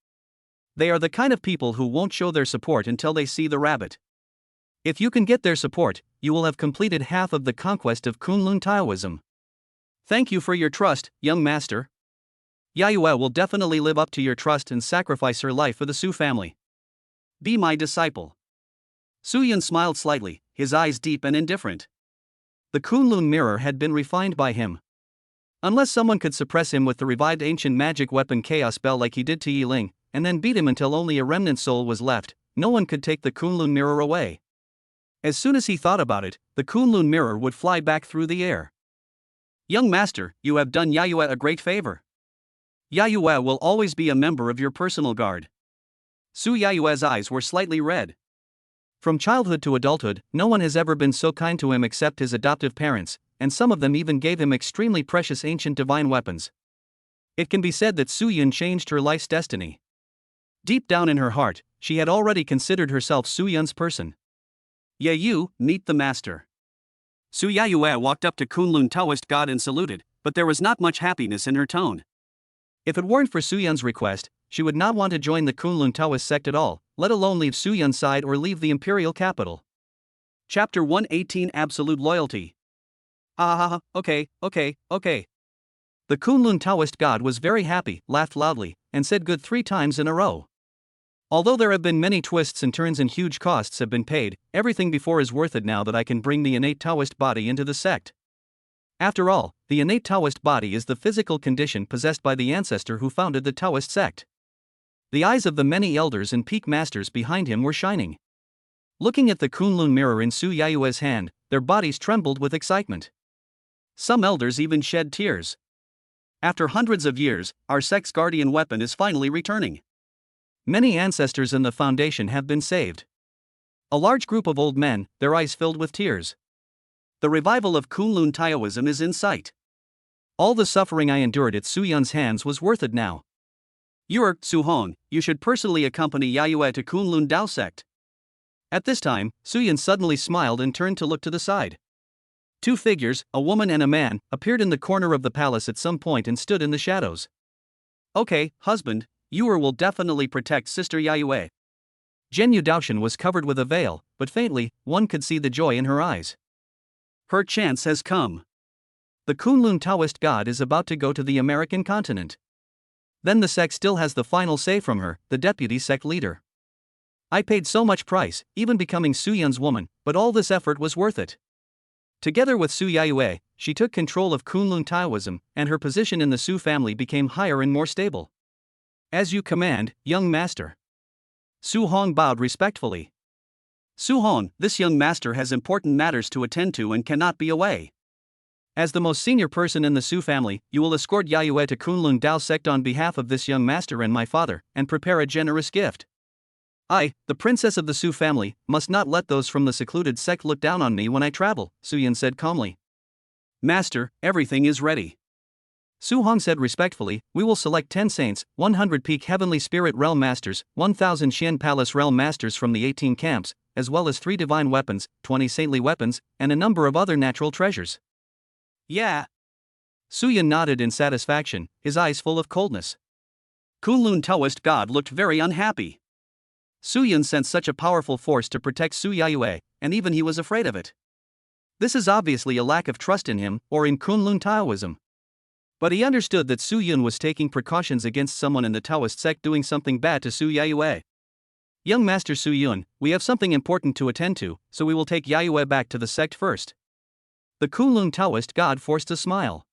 They are the kind of people who won't show their support until they see the rabbit. If you can get their support, you will have completed half of the conquest of Kunlun Taoism. Thank you for your trust, young master. Yayue will definitely live up to your trust and sacrifice her life for the Su family. Be my disciple. Su Yun smiled slightly, his eyes deep and indifferent. The Kunlun mirror had been refined by him. Unless someone could suppress him with the revived ancient magic weapon Chaos Bell like he did to Yi Ling, and then beat him until only a remnant soul was left, no one could take the Kunlun mirror away. As soon as he thought about it, the Kunlun mirror would fly back through the air. Young master, you have done Yayue a great favor. Yayue will always be a member of your personal guard. Su Yayue's eyes were slightly red. From childhood to adulthood, no one has ever been so kind to him except his adoptive parents, and some of them even gave him extremely precious ancient divine weapons. It can be said that Su Yun changed her life's destiny. Deep down in her heart, she had already considered herself Su Yun's person. You, meet the master. Su Yayue walked up to Kunlun Taoist god and saluted, but there was not much happiness in her tone. If it weren't for Su Yun's request, she would not want to join the Kunlun Taoist sect at all, let alone leave Su Yun's side or leave the imperial capital. Chapter 118 Absolute Loyalty. Okay. The Kunlun Taoist god was very happy, laughed loudly, and said good 3 times in a row. Although there have been many twists and turns and huge costs have been paid, everything before is worth it now that I can bring the innate Taoist body into the sect. After all, the innate Taoist body is the physical condition possessed by the ancestor who founded the Taoist sect. The eyes of the many elders and peak masters behind him were shining. Looking at the Kunlun mirror in Su Yayue's hand, their bodies trembled with excitement. Some elders even shed tears. After hundreds of years, our sect's guardian weapon is finally returning. Many ancestors in the foundation have been saved. A large group of old men, their eyes filled with tears. The revival of Kunlun Taoism is in sight. All the suffering I endured at Su Yun's hands was worth it now. Su Hong, you should personally accompany Yayue to Kunlun Dao sect. At this time, Su Yun suddenly smiled and turned to look to the side. 2 figures, a woman and a man, appeared in the corner of the palace at some point and stood in the shadows. Okay, husband, you will definitely protect Sister Yayue. Genyu Daoshan was covered with a veil, but faintly, one could see the joy in her eyes. Her chance has come. The Kunlun Taoist god is about to go to the American continent. Then the sect still has the final say from her, the deputy sect leader. I paid so much price, even becoming Su Yun's woman, but all this effort was worth it. Together with Su Yayue, she took control of Kunlun Taoism, and her position in the Su family became higher and more stable. As you command, young master. Su Hong bowed respectfully. Su Hong, this young master has important matters to attend to and cannot be away. As the most senior person in the Su family, you will escort Yayue to Kunlun Dao sect on behalf of this young master and my father, and prepare a generous gift. I, the princess of the Su family, must not let those from the secluded sect look down on me when I travel, Su Yun said calmly. Master, everything is ready. Su Hong said respectfully, we will select 10 saints, 100 peak heavenly spirit realm masters, 1000 Xian palace realm masters from the 18 camps, as well as 3 divine weapons, 20 saintly weapons, and a number of other natural treasures. Yeah. Su Yun nodded in satisfaction, his eyes full of coldness. Kunlun Taoist god looked very unhappy. Su Yun sensed such a powerful force to protect Su Yaiyue, and even he was afraid of it. This is obviously a lack of trust in him, or in Kunlun Taoism. But he understood that Su Yun was taking precautions against someone in the Taoist sect doing something bad to Su Yaiyue. Young Master Su Yun, we have something important to attend to, so we will take Yaiyue back to the sect first. The Kunlun Taoist god forced a smile.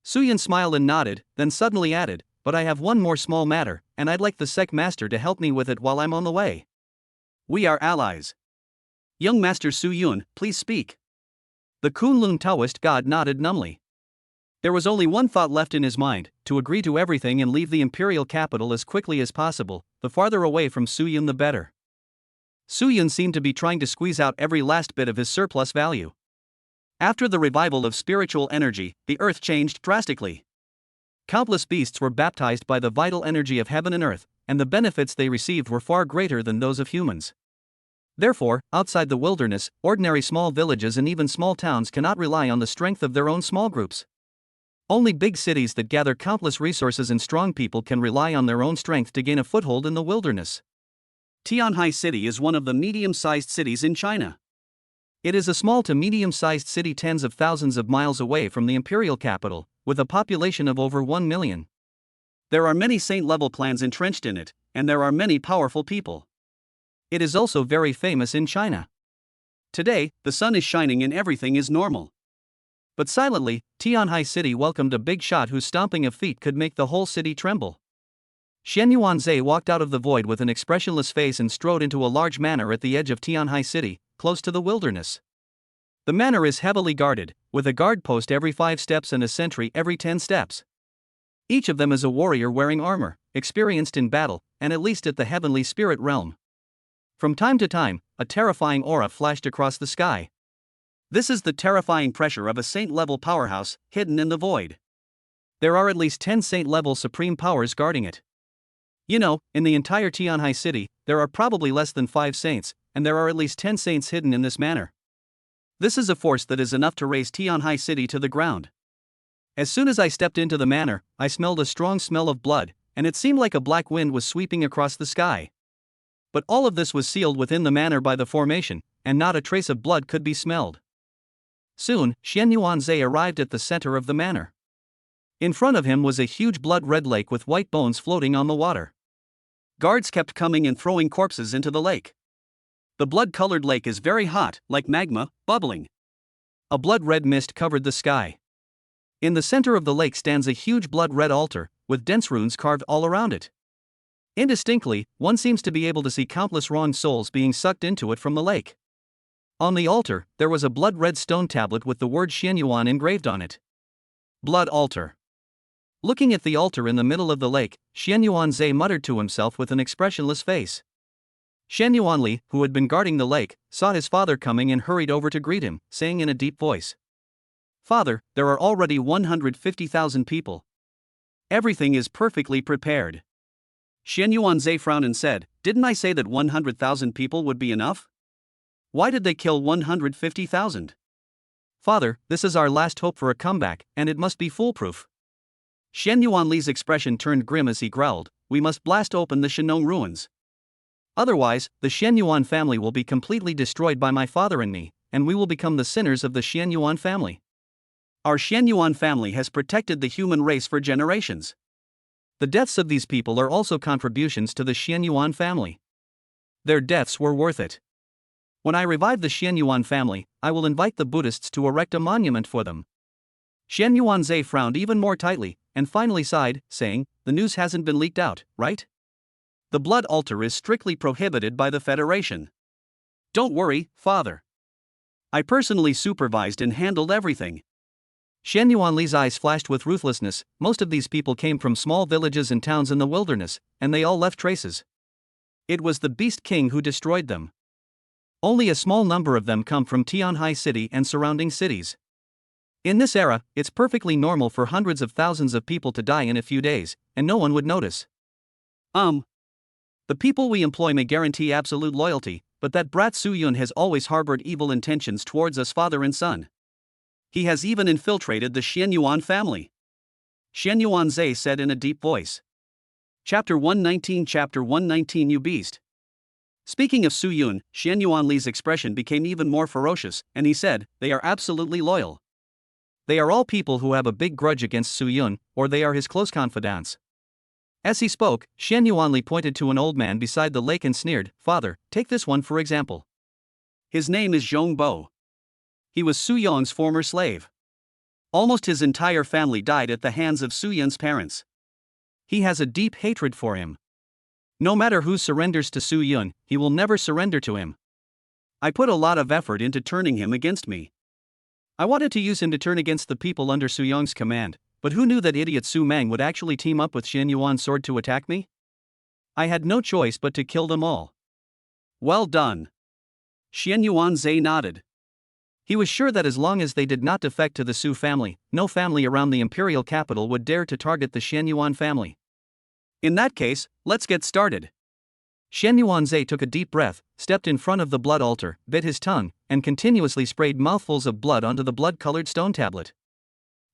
Su Yun smiled and nodded, then suddenly added, but I have one more small matter, and I'd like the sect master to help me with it while I'm on the way. We are allies. Young Master Su Yun, please speak. The Kunlun Taoist god nodded numbly. There was only one thought left in his mind, to agree to everything and leave the imperial capital as quickly as possible, the farther away from Su Yun the better. Su Yun seemed to be trying to squeeze out every last bit of his surplus value. After the revival of spiritual energy, the earth changed drastically. Countless beasts were baptized by the vital energy of heaven and earth, and the benefits they received were far greater than those of humans. Therefore, outside the wilderness, ordinary small villages and even small towns cannot rely on the strength of their own small groups. Only big cities that gather countless resources and strong people can rely on their own strength to gain a foothold in the wilderness. Tianhai City is one of the medium-sized cities in China. It is a small to medium-sized city tens of thousands of miles away from the imperial capital, with a population of over 1 million. There are many saint-level clans entrenched in it, and there are many powerful people. It is also very famous in China. Today, the sun is shining and everything is normal. But silently, Tianhai City welcomed a big shot whose stomping of feet could make the whole city tremble. Shen Yuanzhe walked out of the void with an expressionless face and strode into a large manor at the edge of Tianhai City, close to the wilderness. The manor is heavily guarded, with a guard post every 5 steps and a sentry every 10 steps. Each of them is a warrior wearing armor, experienced in battle, and at least at the heavenly spirit realm. From time to time, a terrifying aura flashed across the sky. This is the terrifying pressure of a saint-level powerhouse, hidden in the void. There are at least 10 saint-level supreme powers guarding it. You know, in the entire Tianhai City, there are probably less than 5 saints, and there are at least 10 saints hidden in this manor. This is a force that is enough to raise Tianhai City to the ground. As soon as I stepped into the manor, I smelled a strong smell of blood, and it seemed like a black wind was sweeping across the sky. But all of this was sealed within the manor by the formation, and not a trace of blood could be smelled. Soon, Shen Yuanzhe arrived at the center of the manor. In front of him was a huge blood-red lake with white bones floating on the water. Guards kept coming and throwing corpses into the lake. The blood-colored lake is very hot, like magma, bubbling. A blood-red mist covered the sky. In the center of the lake stands a huge blood-red altar, with dense runes carved all around it. Indistinctly, one seems to be able to see countless wronged souls being sucked into it from the lake. On the altar, there was a blood-red stone tablet with the word Xianyuan engraved on it. Blood altar. Looking at the altar in the middle of the lake, Shen Yuanzhe muttered to himself with an expressionless face. Shen Yuanli, who had been guarding the lake, saw his father coming and hurried over to greet him, saying in a deep voice, "Father, there are already 150,000 people. Everything is perfectly prepared." Shen Yuanzhe frowned and said, "Didn't I say that 100,000 people would be enough? Why did they kill 150,000? Father, this is our last hope for a comeback, and it must be foolproof." Shen Yuanli's expression turned grim as he growled, "We must blast open the Shenong ruins. Otherwise, the Shen Yuan family will be completely destroyed by my father and me, and we will become the sinners of the Shen Yuan family. Our Shen Yuan family has protected the human race for generations. The deaths of these people are also contributions to the Shen Yuan family. Their deaths were worth it. When I revive the Shen Yuan family, I will invite the Buddhists to erect a monument for them." Shen Yuanzhe frowned even more tightly, and finally sighed, saying, "The news hasn't been leaked out, right? The blood altar is strictly prohibited by the Federation. Don't worry, Father. I personally supervised and handled everything." Shen Yuanli's eyes flashed with ruthlessness. Most of these people came from small villages and towns in the wilderness, and they all left traces. It was the Beast King who destroyed them. Only a small number of them come from Tianhai City and surrounding cities. In this era, it's perfectly normal for hundreds of thousands of people to die in a few days, and no one would notice. The people we employ may guarantee absolute loyalty, but that brat Su Yun has always harbored evil intentions towards us father and son. He has even infiltrated the Xianyuan family. Xianyuan Zhe said in a deep voice. Chapter 119 You beast. Speaking of Su Yun, Xianyuan Li's expression became even more ferocious, and he said, they are absolutely loyal. They are all people who have a big grudge against Su Yun, or they are his close confidants. As he spoke, Xianyuan Li pointed to an old man beside the lake and sneered, Father, take this one for example. His name is Zhong Bo. He was Su Yong's former slave. Almost his entire family died at the hands of Su Yun's parents. He has a deep hatred for him. No matter who surrenders to Su Yun, he will never surrender to him. I put a lot of effort into turning him against me. I wanted to use him to turn against the people under Su Yong's command, but who knew that idiot Su Mang would actually team up with Xianyuan's sword to attack me? I had no choice but to kill them all. Well done. Xianyuan Zhe nodded. He was sure that as long as they did not defect to the Su family, no family around the imperial capital would dare to target the Xianyuan family. In that case, let's get started. Xianyuan Zhe took a deep breath, stepped in front of the blood altar, bit his tongue, and continuously sprayed mouthfuls of blood onto the blood-colored stone tablet.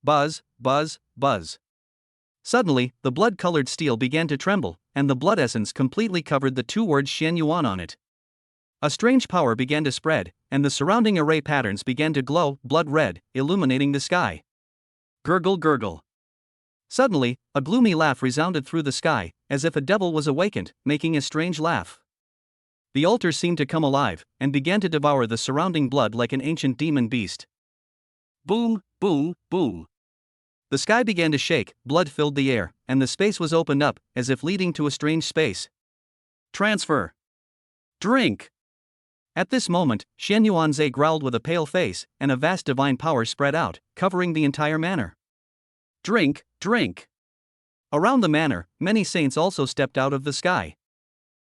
Buzz, buzz, buzz. Suddenly, the blood-colored steel began to tremble, and the blood essence completely covered the two words Xianyuan on it. A strange power began to spread, and the surrounding array patterns began to glow, blood red, illuminating the sky. Gurgle gurgle. Suddenly, a gloomy laugh resounded through the sky, as if a devil was awakened, making a strange laugh. The altar seemed to come alive, and began to devour the surrounding blood like an ancient demon beast. Boom, boom, boom. The sky began to shake, blood filled the air, and the space was opened up, as if leading to a strange space. Transfer. Drink. At this moment, Xianyuan Zhe growled with a pale face, and a vast divine power spread out, covering the entire manor. Drink, drink. Around the manor, many saints also stepped out of the sky.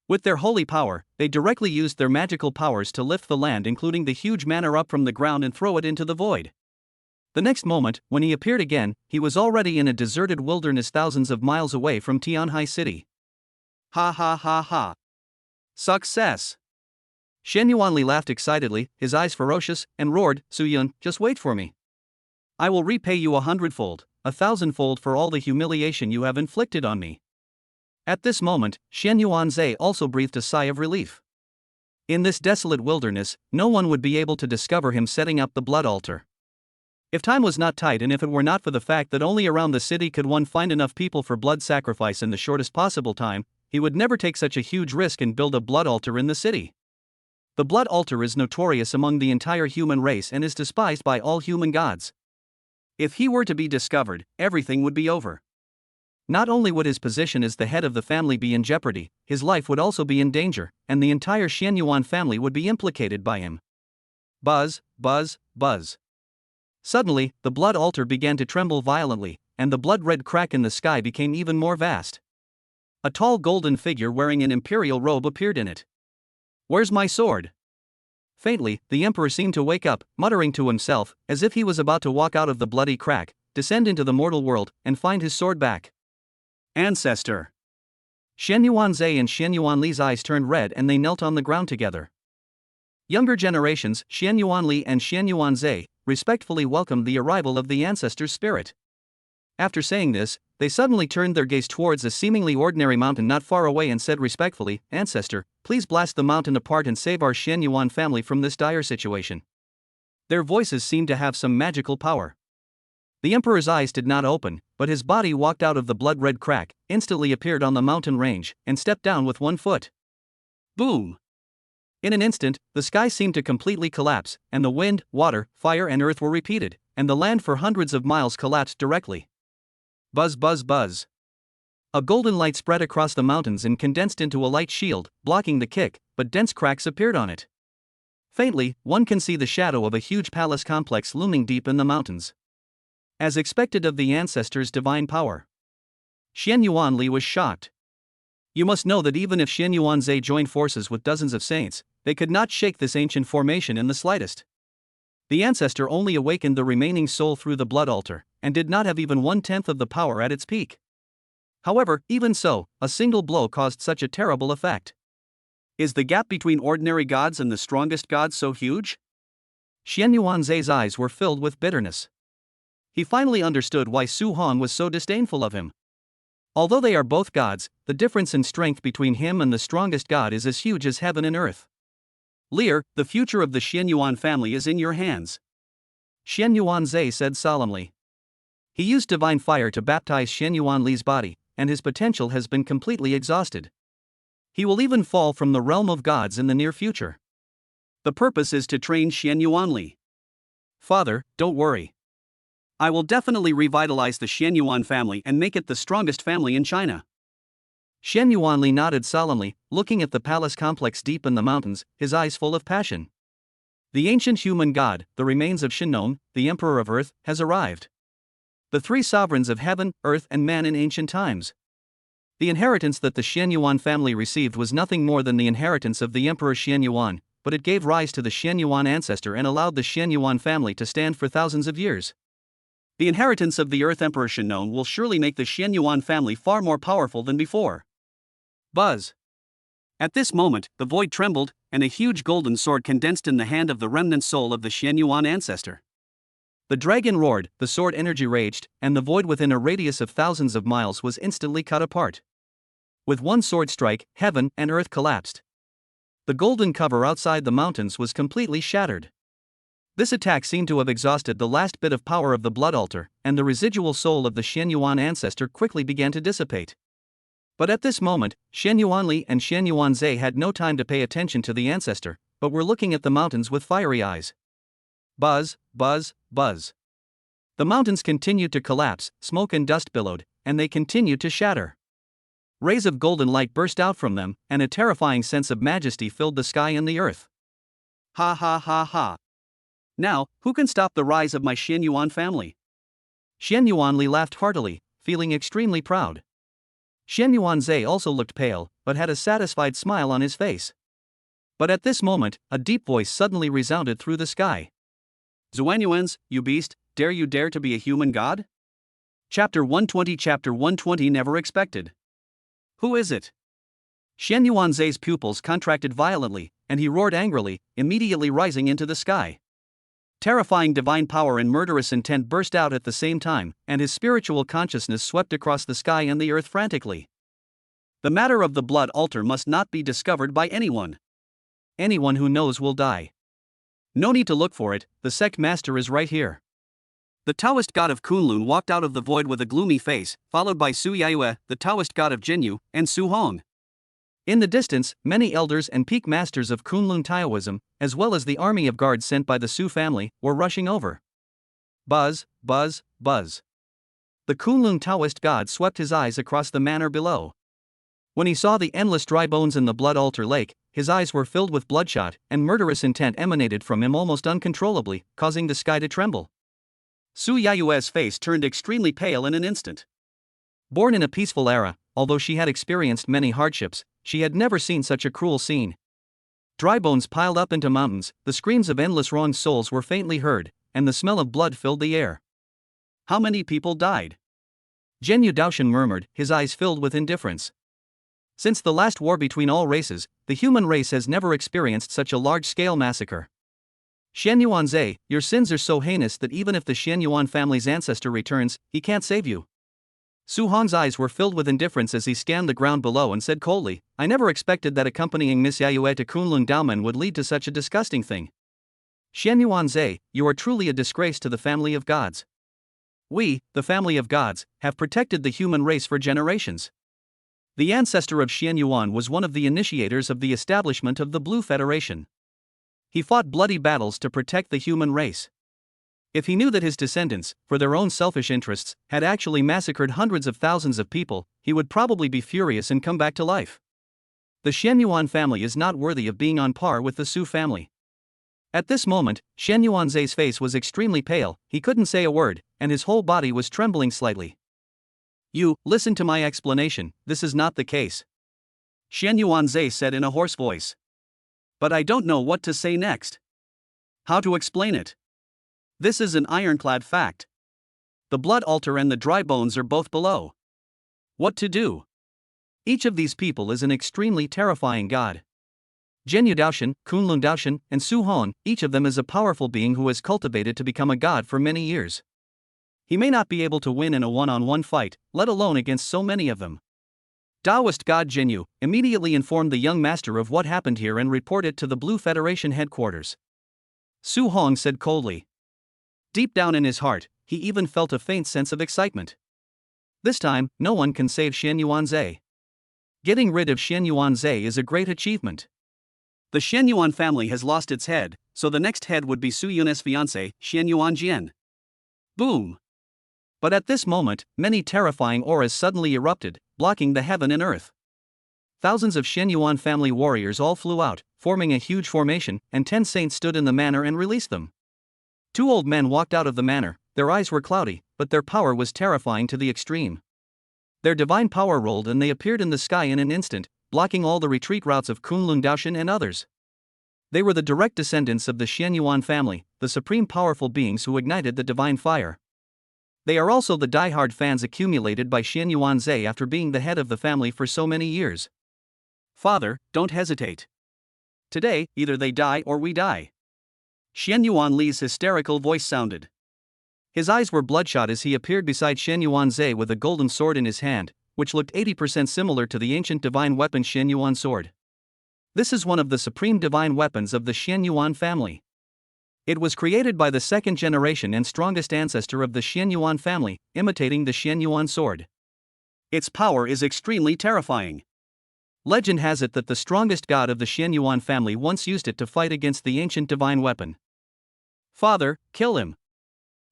With their holy power, they directly used their magical powers to lift the land, including the huge manor, up from the ground and throw it into the void. The next moment, when he appeared again, he was already in a deserted wilderness thousands of miles away from Tianhai City. Ha ha ha ha. Success! Xianyuan Li laughed excitedly, his eyes ferocious, and roared, Su Yun, just wait for me. I will repay you 100-fold, 1,000-fold for all the humiliation you have inflicted on me. At this moment, Xianyuan Zhe also breathed a sigh of relief. In this desolate wilderness, no one would be able to discover him setting up the blood altar. If time was not tight, and if it were not for the fact that only around the city could one find enough people for blood sacrifice in the shortest possible time, he would never take such a huge risk and build a blood altar in the city. The blood altar is notorious among the entire human race and is despised by all human gods. If he were to be discovered, everything would be over. Not only would his position as the head of the family be in jeopardy, his life would also be in danger, and the entire Xianyuan family would be implicated by him. Buzz, buzz, buzz. Suddenly, the blood altar began to tremble violently, and the blood-red crack in the sky became even more vast. A tall golden figure wearing an imperial robe appeared in it. Where's my sword? Faintly, the emperor seemed to wake up, muttering to himself, as if he was about to walk out of the bloody crack, descend into the mortal world, and find his sword back. Ancestor. Xianyuan Zhe and Xianyuan Li's eyes turned red and they knelt on the ground together. Younger generations, Xianyuan Li and Xianyuan Zhe, respectfully welcomed the arrival of the ancestor's spirit. After saying this, they suddenly turned their gaze towards a seemingly ordinary mountain not far away and said respectfully, Ancestor, please blast the mountain apart and save our Xianyuan family from this dire situation. Their voices seemed to have some magical power. The emperor's eyes did not open, but his body walked out of the blood-red crack, instantly appeared on the mountain range, and stepped down with one foot. Boom! In an instant, the sky seemed to completely collapse, and the wind, water, fire and earth were repeated, and the land for hundreds of miles collapsed directly. Buzz buzz buzz. A golden light spread across the mountains and condensed into a light shield, blocking the kick, but dense cracks appeared on it. Faintly, one can see the shadow of a huge palace complex looming deep in the mountains. As expected of the ancestor's divine power, Xianyuan Li was shocked. You must know that even if Xianyuan Zhe joined forces with dozens of saints, they could not shake this ancient formation in the slightest. The ancestor only awakened the remaining soul through the blood altar, and did not have even 1/10 of the power at its peak. However, even so, a single blow caused such a terrible effect. Is the gap between ordinary gods and the strongest gods so huge? Xian Yuanzai's eyes were filled with bitterness. He finally understood why Su Hong was so disdainful of him. Although they are both gods, the difference in strength between him and the strongest god is as huge as heaven and earth. Lear, the future of the Xian Yuan family is in your hands, Xian Yuanzai said solemnly. He used divine fire to baptize Xian Yuanli's body, and his potential has been completely exhausted. He will even fall from the realm of gods in the near future. The purpose is to train Xian Yuanli. Father, don't worry. I will definitely revitalize the Xian Yuan family and make it the strongest family in China. Xian Yuanli nodded solemnly, looking at the palace complex deep in the mountains, his eyes full of passion. The ancient human god, the remains of Shinnong, the emperor of earth, has arrived. The three sovereigns of heaven, earth and man in ancient times. The inheritance that the Xian Yuan family received was nothing more than the inheritance of the emperor Xian Yuan, but it gave rise to the Xian Yuan ancestor and allowed the Xian Yuan family to stand for thousands of years. The inheritance of the Earth Emperor Shinnong will surely make the Xian Yuan family far more powerful than before. Buzz. At this moment, the void trembled, and a huge golden sword condensed in the hand of the remnant soul of the Xian Yuan ancestor. The dragon roared, the sword energy raged, and the void within a radius of thousands of miles was instantly cut apart. With one sword strike, heaven and earth collapsed. The golden cover outside the mountains was completely shattered. This attack seemed to have exhausted the last bit of power of the blood altar, and the residual soul of the Xian Yuan ancestor quickly began to dissipate. But at this moment, Xian Yuanli and Xian Yuanzai had no time to pay attention to the ancestor, but were looking at the mountains with fiery eyes. Buzz, buzz, buzz. The mountains continued to collapse, smoke and dust billowed, and they continued to shatter. Rays of golden light burst out from them, and a terrifying sense of majesty filled the sky and the earth. Ha ha ha ha. Now, who can stop the rise of my Xian Yuan family? Xian Yuanli laughed heartily, feeling extremely proud. Xian Yuanzai also looked pale, but had a satisfied smile on his face. But at this moment, a deep voice suddenly resounded through the sky. Zuanyuans, you beast, dare you dare to be a human god? Chapter 120 Never expected. Who is it? Xian Yuanzai's pupils contracted violently, and he roared angrily, immediately rising into the sky. Terrifying divine power and murderous intent burst out at the same time, and his spiritual consciousness swept across the sky and the earth frantically. The matter of the blood altar must not be discovered by anyone. Anyone who knows will die. No need to look for it, the sect master is right here. The Taoist god of Kunlun walked out of the void with a gloomy face, followed by Su Yaiyue, the Taoist god of Jinyu, and Su Hong. In the distance, many elders and peak masters of Kunlun Taoism, as well as the army of guards sent by the Su family, were rushing over. Buzz, buzz, buzz. The Kunlun Taoist god swept his eyes across the manor below. When he saw the endless dry bones in the blood altar lake, his eyes were filled with bloodshot, and murderous intent emanated from him almost uncontrollably, causing the sky to tremble. Su Yaiyue's face turned extremely pale in an instant. Born in a peaceful era, although she had experienced many hardships, she had never seen such a cruel scene. Dry bones piled up into mountains, the screams of endless wronged souls were faintly heard, and the smell of blood filled the air. How many people died? Zhenyu Daoshan murmured, his eyes filled with indifference. Since the last war between all races, the human race has never experienced such a large-scale massacre. Xian Yuanzai, your sins are so heinous that even if the Xian Yuan family's ancestor returns, he can't save you. Su Hong's eyes were filled with indifference as he scanned the ground below and said coldly, I never expected that accompanying Miss Yaiyue to Kunlun Daomen would lead to such a disgusting thing. Xian Yuanzai, you are truly a disgrace to the family of gods. We, the family of gods, have protected the human race for generations. The ancestor of Xian Yuan was one of the initiators of the establishment of the Blue Federation. He fought bloody battles to protect the human race. If he knew that his descendants, for their own selfish interests, had actually massacred hundreds of thousands of people, he would probably be furious and come back to life. The Xian Yuan family is not worthy of being on par with the Su family. At this moment, Xian Yuanzai's face was extremely pale, he couldn't say a word, and his whole body was trembling slightly. You, listen to my explanation, this is not the case. Xian Yuanzai said in a hoarse voice. But I don't know what to say next. How to explain it? This is an ironclad fact. The blood altar and the dry bones are both below. What to do? Each of these people is an extremely terrifying god. Zhenyu Daoshan, Kunlun Daoshan, and Su Hon, each of them is a powerful being who has cultivated to become a god for many years. He may not be able to win in a one-on-one fight, let alone against so many of them. Taoist god Zhenyu immediately informed the young master of what happened here and reported to the Blue Federation headquarters. Su Hong said coldly. Deep down in his heart, he even felt a faint sense of excitement. This time, no one can save Shen Yuanzhe. Getting rid of Shen Yuanzhe is a great achievement. The Shen Yuan family has lost its head, so the next head would be Su Yun's fiancé, Shen Yuanjian. Boom! But at this moment, many terrifying auras suddenly erupted, blocking the heaven and earth. Thousands of Shen Yuan family warriors all flew out, forming a huge formation, and 10 saints stood in the manor and released them. 2 old men walked out of the manor, their eyes were cloudy, but their power was terrifying to the extreme. Their divine power rolled and they appeared in the sky in an instant, blocking all the retreat routes of Kunlun Daoshan and others. They were the direct descendants of the Shen Yuan family, the supreme powerful beings who ignited the divine fire. They are also the die-hard fans accumulated by Shen Yuanzhe after being the head of the family for so many years. Father, don't hesitate. Today, either they die or we die. Shen Yuanli's hysterical voice sounded. His eyes were bloodshot as he appeared beside Shen Yuanzhe with a golden sword in his hand, which looked 80% similar to the ancient divine weapon Shen Yuan sword. This is one of the supreme divine weapons of the Shen Yuan family. It was created by the second generation and strongest ancestor of the Shen Yuan family, imitating the Shen Yuan sword. Its power is extremely terrifying. Legend has it that the strongest god of the Shen Yuan family once used it to fight against the ancient divine weapon. Father, kill him.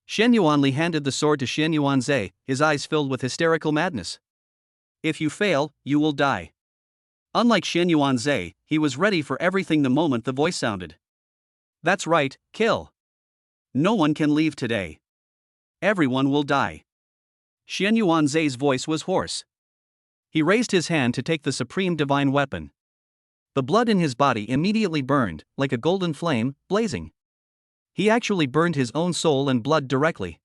Shen Yuanli handed the sword to Shen Yuanzhe, his eyes filled with hysterical madness. If you fail, you will die. Unlike Shen Yuanzhe, he was ready for everything the moment the voice sounded. That's right, kill. No one can leave today. Everyone will die. Shen Yuanzhe's voice was hoarse. He raised his hand to take the supreme divine weapon. The blood in his body immediately burned, like a golden flame, blazing. He actually burned his own soul and blood directly.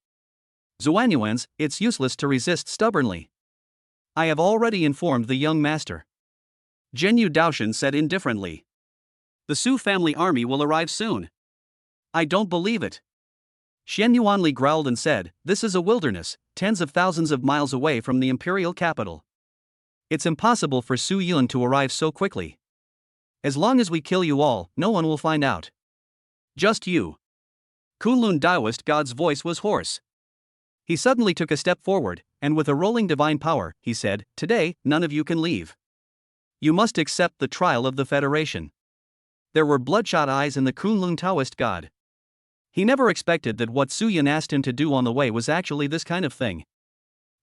Zuanyuans, it's useless to resist stubbornly. I have already informed the young master. Zhenyu Daoshan said indifferently. The Su family army will arrive soon. I don't believe it. Shen Yuanli growled and said, this is a wilderness, tens of thousands of miles away from the imperial capital. It's impossible for Su Yun to arrive so quickly. As long as we kill you all, no one will find out. Just you. Kunlun Daoist god's voice was hoarse. He suddenly took a step forward, and with a rolling divine power, he said, today, none of you can leave. You must accept the trial of the Federation. There were bloodshot eyes in the Kunlun Taoist god. He never expected that what Su Yun asked him to do on the way was actually this kind of thing.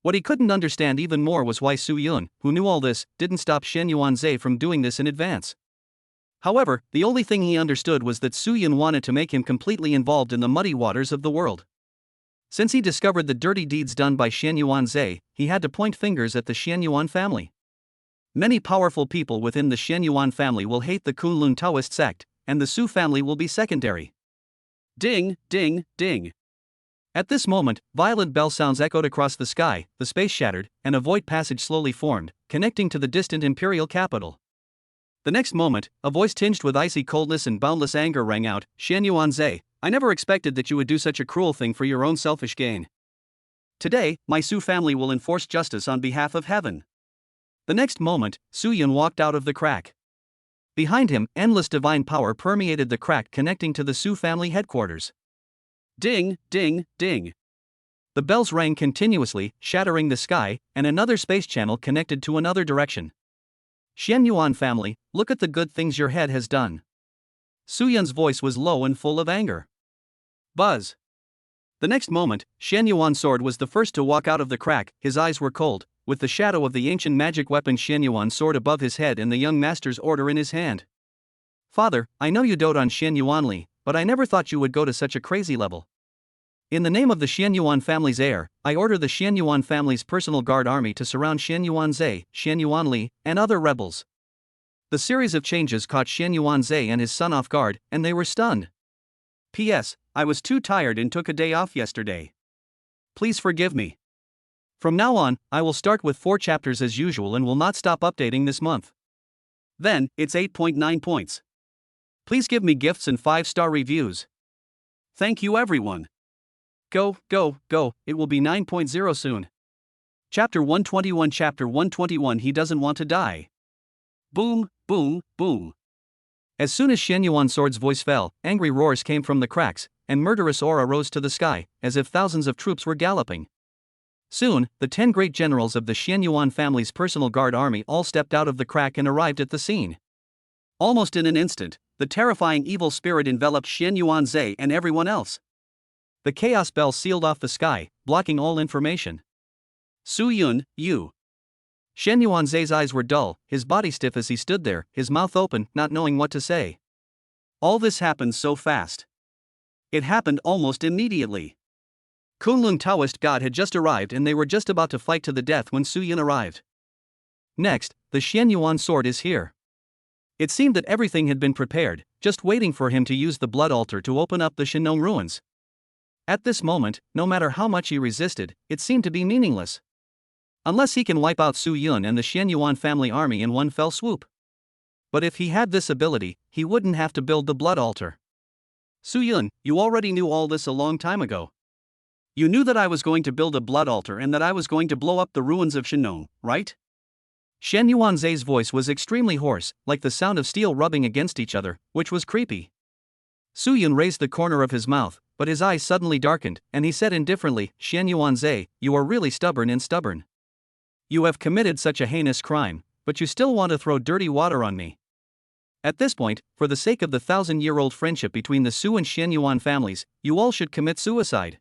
What he couldn't understand even more was why Su Yun, who knew all this, didn't stop Shen Yuanzhe from doing this in advance. However, the only thing he understood was that Su Yun wanted to make him completely involved in the muddy waters of the world. Since he discovered the dirty deeds done by Shen Yuanzhe, he had to point fingers at the Shen Yuan family. Many powerful people within the Shen Yuan family will hate the Kunlun Taoist sect, and the Su family will be secondary. Ding, ding, ding. At this moment, violent bell sounds echoed across the sky, the space shattered, and a void passage slowly formed, connecting to the distant imperial capital. The next moment, a voice tinged with icy coldness and boundless anger rang out, Shen Yuanzhe, I never expected that you would do such a cruel thing for your own selfish gain. Today, my Su family will enforce justice on behalf of heaven. The next moment, Su Yun walked out of the crack. Behind him, endless divine power permeated the crack connecting to the Su family headquarters. Ding, ding, ding. The bells rang continuously, shattering the sky, and another space channel connected to another direction. Shen Yuan family, look at the good things your head has done. Su Yun's voice was low and full of anger. Buzz. The next moment, Shen Yuan's sword was the first to walk out of the crack, his eyes were cold, with the shadow of the ancient magic weapon Shen Yuan's sword above his head and the young master's order in his hand. Father, I know you dote on Shen Yuanli, but I never thought you would go to such a crazy level. In the name of the Shen Yuan family's heir, I order the Shen Yuan family's personal guard army to surround Shen Yuanzhe, Shen Yuanli, and other rebels. The series of changes caught Shen Yuanzhe and his son off guard, and they were stunned. P.S. I was too tired and took a day off yesterday. Please forgive me. From now on, I will start with 4 chapters as usual and will not stop updating this month. Then, it's 8.9 points. Please give me gifts and 5-star reviews. Thank you everyone. Go, go, go, it will be 9.0 soon. Chapter 121. Chapter 121. He doesn't want to die. Boom, boom, boom. As soon as Shen Yuan's sword's voice fell, angry roars came from the cracks, and murderous aura rose to the sky, as if thousands of troops were galloping. Soon, the 10 great generals of the Shen Yuan family's personal guard army all stepped out of the crack and arrived at the scene. Almost in an instant, the terrifying evil spirit enveloped Shen Yuanzhe and everyone else. The chaos bell sealed off the sky, blocking all information. Su Yun, you. Shen Yuanzhe's eyes were dull, his body stiff as he stood there, his mouth open, not knowing what to say. All this happened so fast. It happened almost immediately. Kunlun Taoist God had just arrived and they were just about to fight to the death when Su Yun arrived. Next, the Shen Yuan sword is here. It seemed that everything had been prepared, just waiting for him to use the blood altar to open up the Shenong ruins. At this moment, no matter how much he resisted, it seemed to be meaningless. Unless he can wipe out Su Yun and the Shen Yuan family army in one fell swoop. But if he had this ability, he wouldn't have to build the blood altar. Su Yun, you already knew all this a long time ago. You knew that I was going to build a blood altar and that I was going to blow up the ruins of Shenong, right? Shen Yuanzhe's voice was extremely hoarse, like the sound of steel rubbing against each other, which was creepy. Su Yun raised the corner of his mouth, but his eyes suddenly darkened, and he said indifferently, Shen Yuanzhe, you are really stubborn. You have committed such a heinous crime, but you still want to throw dirty water on me. At this point, for the sake of the 1,000-year-old friendship between the Su and Shen Yuan families, you all should commit suicide.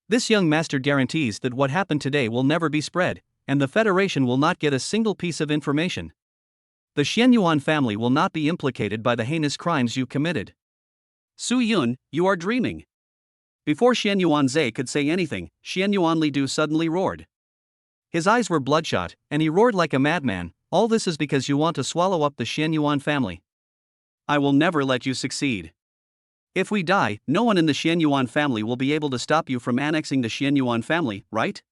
This young master guarantees that what happened today will never be spread, and the Federation will not get a single piece of information. The Shen Yuan family will not be implicated by the heinous crimes you committed. Su Yun, you are dreaming. Before Shen Yuanzhe could say anything, Shen Yuanlidu suddenly roared. His eyes were bloodshot, and he roared like a madman, all this is because you want to swallow up the Shen Yuan family. I will never let you succeed. If we die, no one in the Shen Yuan family will be able to stop you from annexing the Shen Yuan family, right?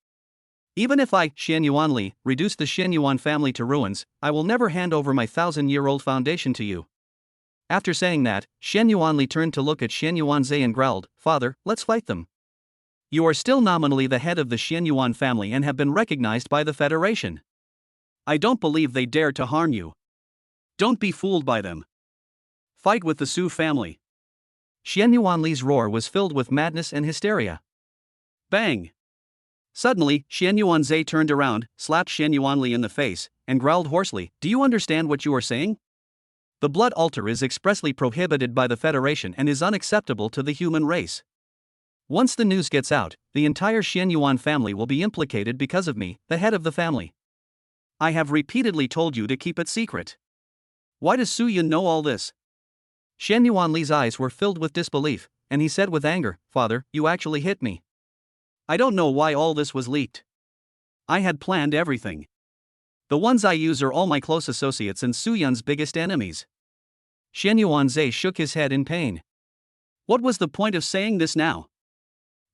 Even if I, Shen Yuanli, reduce the Shen Yuan family to ruins, I will never hand over my 1,000-year-old foundation to you. After saying that, Shen Yuanli turned to look at Shen Yuanzhe and growled, Father, let's fight them. You are still nominally the head of the Shen Yuan family and have been recognized by the Federation. I don't believe they dare to harm you. Don't be fooled by them. Fight with the Su family. Shen Yuanli's roar was filled with madness and hysteria. Bang! Suddenly, Shen Yuanzhe turned around, slapped Shen Yuanli in the face, and growled hoarsely, Do you understand what you are saying? The blood altar is expressly prohibited by the Federation and is unacceptable to the human race. Once the news gets out, the entire Shen Yuan family will be implicated because of me, the head of the family. I have repeatedly told you to keep it secret. Why does Su Yun know all this? Shen Yuanli's eyes were filled with disbelief, and he said with anger, Father, you actually hit me. I don't know why all this was leaked. I had planned everything. The ones I use are all my close associates and Su Yun's biggest enemies. Shen Yuanzhe shook his head in pain. What was the point of saying this now?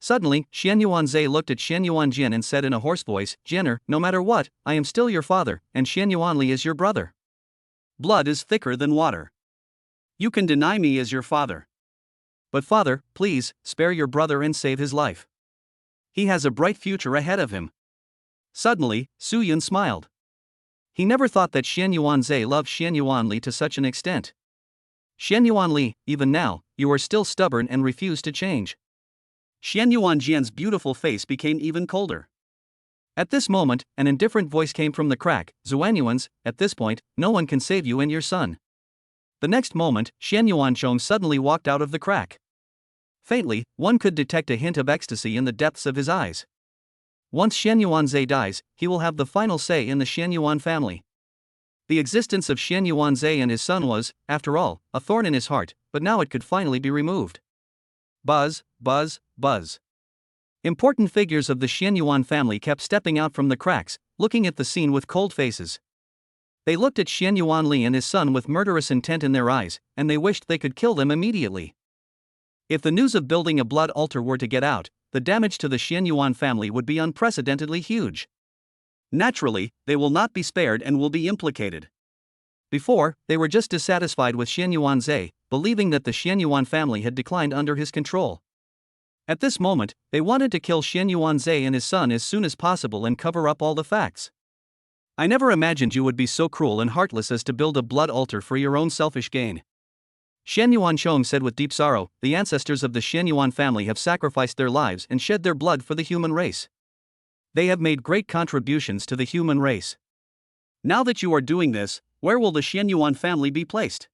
Suddenly, Shen Yuanzhe looked at Shen Yuanjin and said in a hoarse voice, Jenner, no matter what, I am still your father, and Shen Yuanli is your brother. Blood is thicker than water. You can deny me as your father. But father, please, spare your brother and save his life. He has a bright future ahead of him. Suddenly, Su Yun smiled. He never thought that Shen Yuanzhe loved Shen Yuanli to such an extent. Shen Yuanli, even now, you are still stubborn and refuse to change. Shen Yuanjian's beautiful face became even colder. At this moment, an indifferent voice came from the crack, Zuanyuan's, at this point, no one can save you and your son. The next moment, Shen Yuanchong suddenly walked out of the crack. Faintly, one could detect a hint of ecstasy in the depths of his eyes. Once Shen Yuanzhe dies, he will have the final say in the Shen Yuan family. The existence of Shen Yuanzhe and his son was, after all, a thorn in his heart, but now it could finally be removed. Buzz, buzz, buzz. Important figures of the Shen Yuan family kept stepping out from the cracks, looking at the scene with cold faces. They looked at Shen Yuanli and his son with murderous intent in their eyes, and they wished they could kill them immediately. If the news of building a blood altar were to get out, the damage to the Xianyuan family would be unprecedentedly huge. Naturally, they will not be spared and will be implicated. Before, they were just dissatisfied with Xianyuan Zhe, believing that the Xianyuan family had declined under his control. At this moment, they wanted to kill Xianyuan Zhe and his son as soon as possible and cover up all the facts. I never imagined you would be so cruel and heartless as to build a blood altar for your own selfish gain. Xianyuan Chong said with deep sorrow, the ancestors of the Xianyuan family have sacrificed their lives and shed their blood for the human race. They have made great contributions to the human race. Now that you are doing this, where will the Xianyuan family be placed?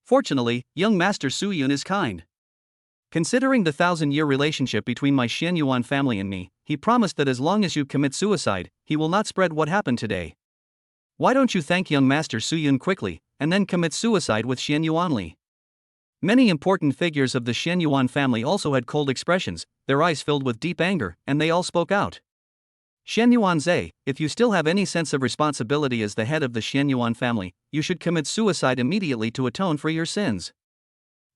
Fortunately, young Master Su Yun is kind. Considering the 1,000-year relationship between my Xianyuan family and me, he promised that as long as you commit suicide, he will not spread what happened today. Why don't you thank young Master Su Yun quickly, and then commit suicide with Xianyuan Li? Many important figures of the Xianyuan family also had cold expressions, their eyes filled with deep anger, and they all spoke out. Xianyuan Zhe, if you still have any sense of responsibility as the head of the Xianyuan family, you should commit suicide immediately to atone for your sins.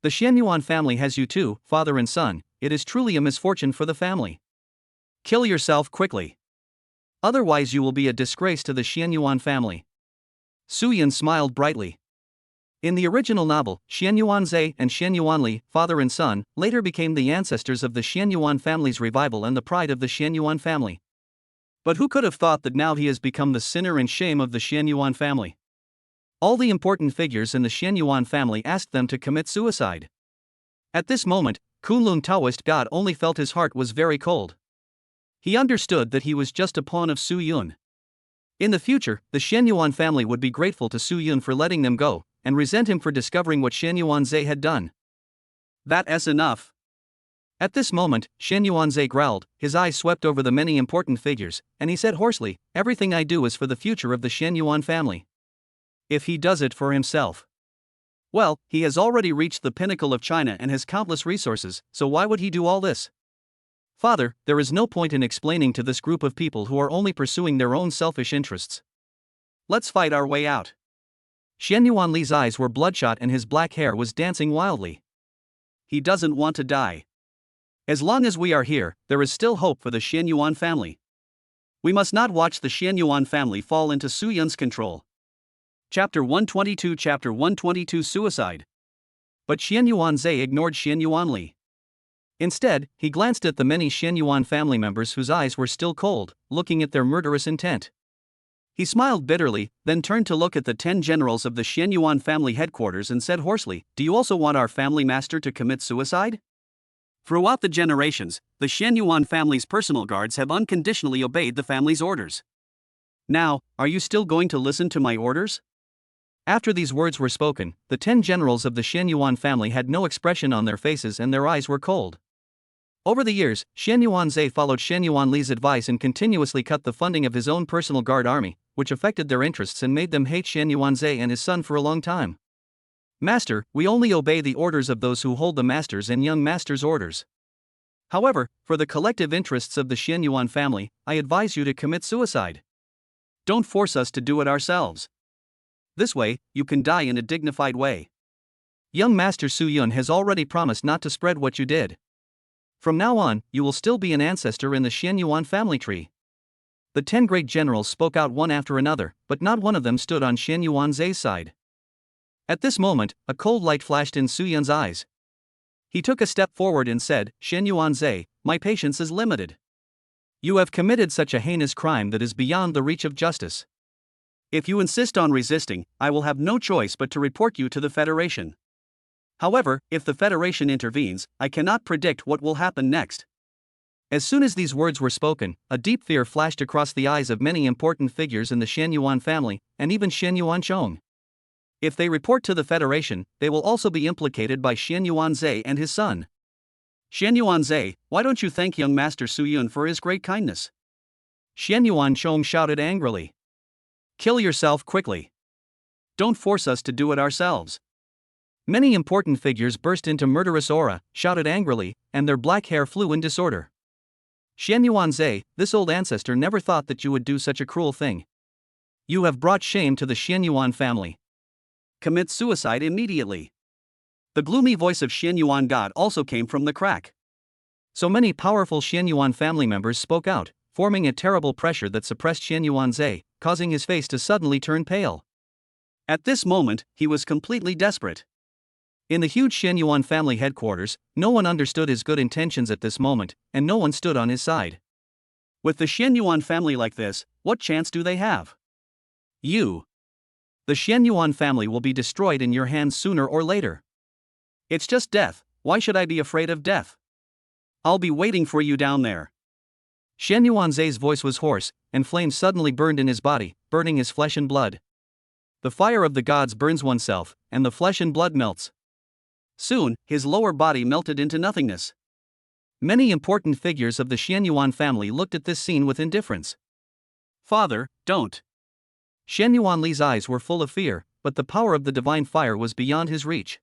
The Xianyuan family has you too, father and son, it is truly a misfortune for the family. Kill yourself quickly. Otherwise you will be a disgrace to the Xianyuan family. Su Yun smiled brightly. In the original novel, Xianyuan Zhe and Xianyuan Li, father and son, later became the ancestors of the Xianyuan family's revival and the pride of the Xianyuan family. But who could have thought that now he has become the sinner and shame of the Xianyuan family? All the important figures in the Xianyuan family asked them to commit suicide. At this moment, Kunlun Taoist God only felt his heart was very cold. He understood that he was just a pawn of Su Yun. In the future, the Xianyuan family would be grateful to Su Yun for letting them go, and resent him for discovering what Xianyuan Zhe had done. That's enough. At this moment, Xianyuan Zhe growled, his eyes swept over the many important figures, and he said hoarsely, everything I do is for the future of the Xianyuan family. If he does it for himself, well, he has already reached the pinnacle of China and has countless resources, so why would he do all this? Father, there is no point in explaining to this group of people who are only pursuing their own selfish interests. Let's fight our way out. Xianyuan Li's eyes were bloodshot and his black hair was dancing wildly. He doesn't want to die. As long as we are here, there is still hope for the Xianyuan family. We must not watch the Xianyuan family fall into Su Yun's control. Chapter 122 Suicide. But Xianyuan Zhe ignored Xianyuan Li. Instead, he glanced at the many Xianyuan family members whose eyes were still cold, looking at their murderous intent. He smiled bitterly, then turned to look at the 10 generals of the Xianyuan family headquarters and said hoarsely, do you also want our family master to commit suicide? Throughout the generations, the Xianyuan family's personal guards have unconditionally obeyed the family's orders. Now, are you still going to listen to my orders? After these words were spoken, the 10 generals of the Xianyuan family had no expression on their faces and their eyes were cold. Over the years, Xianyuan Zhe followed Xianyuan Li's advice and continuously cut the funding of his own personal guard army, which affected their interests and made them hate Xianyuan Zhe and his son for a long time. Master, we only obey the orders of those who hold the master's and young master's orders. However, for the collective interests of the Xianyuan family, I advise you to commit suicide. Don't force us to do it ourselves. This way, you can die in a dignified way. Young Master Su Yun has already promised not to spread what you did. From now on, you will still be an ancestor in the Xianyuan family tree. The 10 great generals spoke out one after another, but not one of them stood on Xianyuan Zhe's side. At this moment, a cold light flashed in Su Yun's eyes. He took a step forward and said, Xianyuan Zhe, my patience is limited. You have committed such a heinous crime that is beyond the reach of justice. If you insist on resisting, I will have no choice but to report you to the Federation. However, if the Federation intervenes, I cannot predict what will happen next. As soon as these words were spoken, a deep fear flashed across the eyes of many important figures in the Xianyuan family, and even Xianyuan Chong. If they report to the Federation, they will also be implicated by Xianyuan Zhe and his son. Xianyuan Zhe, why don't you thank young Master Su Yun for his great kindness? Xianyuan Chong shouted angrily. Kill yourself quickly. Don't force us to do it ourselves. Many important figures burst into murderous aura, shouted angrily, and their black hair flew in disorder. Xianyuan Zhe, this old ancestor never thought that you would do such a cruel thing. You have brought shame to the Xianyuan family. Commit suicide immediately. The gloomy voice of Xianyuan God also came from the crack. So many powerful Xianyuan family members spoke out, forming a terrible pressure that suppressed Xianyuan Zhe, causing his face to suddenly turn pale. At this moment, he was completely desperate. In the huge Xianyuan family headquarters, no one understood his good intentions at this moment, and no one stood on his side. With the Xianyuan family like this, what chance do they have? You. The Xianyuan family will be destroyed in your hands sooner or later. It's just death, why should I be afraid of death? I'll be waiting for you down there. Xianyuan Zhe's voice was hoarse, and flames suddenly burned in his body, burning his flesh and blood. The fire of the gods burns oneself, and the flesh and blood melts. Soon, his lower body melted into nothingness. Many important figures of the Xianyuan family looked at this scene with indifference. Father, don't. Xianyuan Li's eyes were full of fear, but the power of the divine fire was beyond his reach.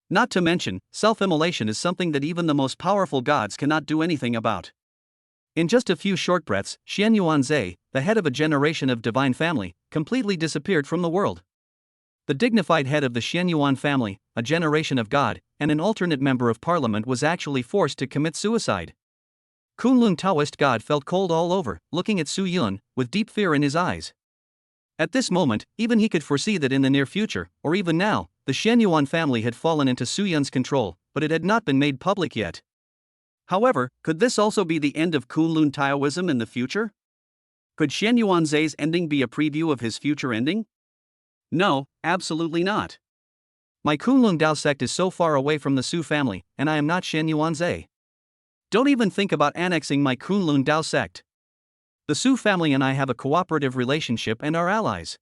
Not to mention, self-immolation is something that even the most powerful gods cannot do anything about. In just a few short breaths, Xianyuan Zhe, the head of a generation of divine family, completely disappeared from the world. The dignified head of the Xianyuan family, a generation of God, and an alternate member of parliament was actually forced to commit suicide. Kunlun Taoist God felt cold all over, looking at Su Yun, with deep fear in his eyes. At this moment, even he could foresee that in the near future, or even now, the Xianyuan family had fallen into Su Yun's control, but it had not been made public yet. However, could this also be the end of Kunlun Taoism in the future? Could Xianyuan Zhe's ending be a preview of his future ending? No, absolutely not. My Kunlun Dao sect is so far away from the Su family, and I am not Xianyuan Zhe. Don't even think about annexing my Kunlun Dao sect. The Su family and I have a cooperative relationship and are allies.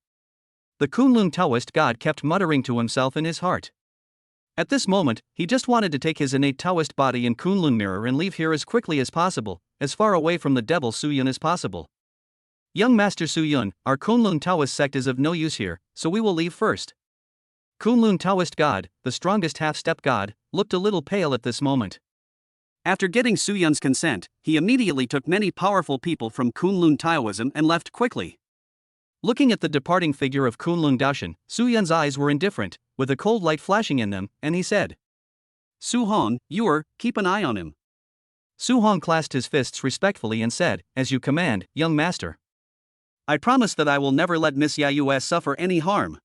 The Kunlun Taoist God kept muttering to himself in his heart. At this moment, he just wanted to take his innate Taoist body in Kunlun mirror and leave here as quickly as possible, as far away from the devil Su Yun as possible. Young Master Su Yun, our Kunlun Taoist sect is of no use here, so we will leave first. Kunlun Taoist God, the strongest half-step God, looked a little pale at this moment. After getting Su Yun's consent, he immediately took many powerful people from Kunlun Taoism and left quickly. Looking at the departing figure of Kunlun Daoshan, Su Yun's eyes were indifferent, with a cold light flashing in them, and he said, Su Hong, keep an eye on him. Su Hong clasped his fists respectfully and said, As you command, young master. I promise that I will never let Miss Yayus suffer any harm.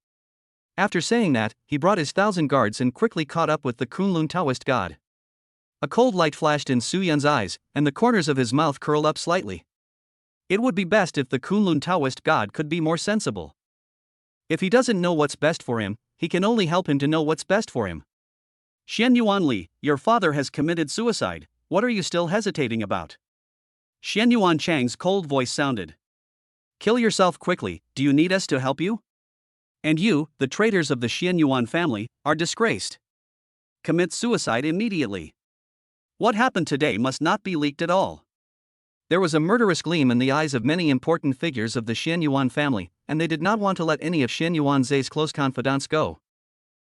After saying that, he brought his 1,000 guards and quickly caught up with the Kunlun Taoist God. A cold light flashed in Su Yun's eyes, and the corners of his mouth curled up slightly. It would be best if the Kunlun Taoist God could be more sensible. If he doesn't know what's best for him, he can only help him to know what's best for him. Xianyuan Li, your father has committed suicide, what are you still hesitating about? Xianyuan Chang's cold voice sounded. Kill yourself quickly, do you need us to help you? And you, the traitors of the Xianyuan family, are disgraced. Commit suicide immediately. What happened today must not be leaked at all. There was a murderous gleam in the eyes of many important figures of the Xianyuan family, and they did not want to let any of Xianyuan Zhe's close confidants go.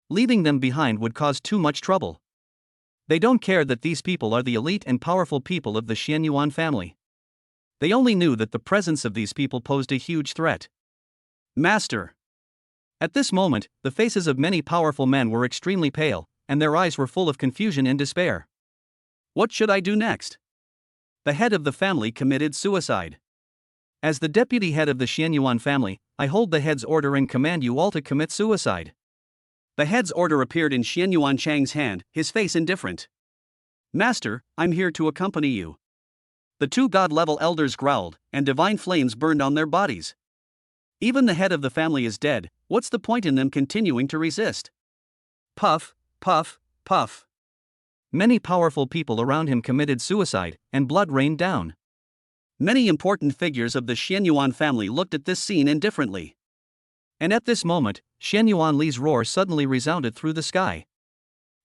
Leaving them behind would cause too much trouble. They don't care that these people are the elite and powerful people of the Xianyuan family. They only knew that the presence of these people posed a huge threat. Master. At this moment, the faces of many powerful men were extremely pale, and their eyes were full of confusion and despair. What should I do next? The head of the family committed suicide. As the deputy head of the Xianyuan family, I hold the head's order and command you all to commit suicide. The head's order appeared in Xianyuan Chang's hand, his face indifferent. Master, I'm here to accompany you. The 2 god-level elders growled, and divine flames burned on their bodies. Even the head of the family is dead, what's the point in them continuing to resist? Puff, puff, puff. Many powerful people around him committed suicide, and blood rained down. Many important figures of the Xianyuan family looked at this scene indifferently. And at this moment, Xianyuan Li's roar suddenly resounded through the sky.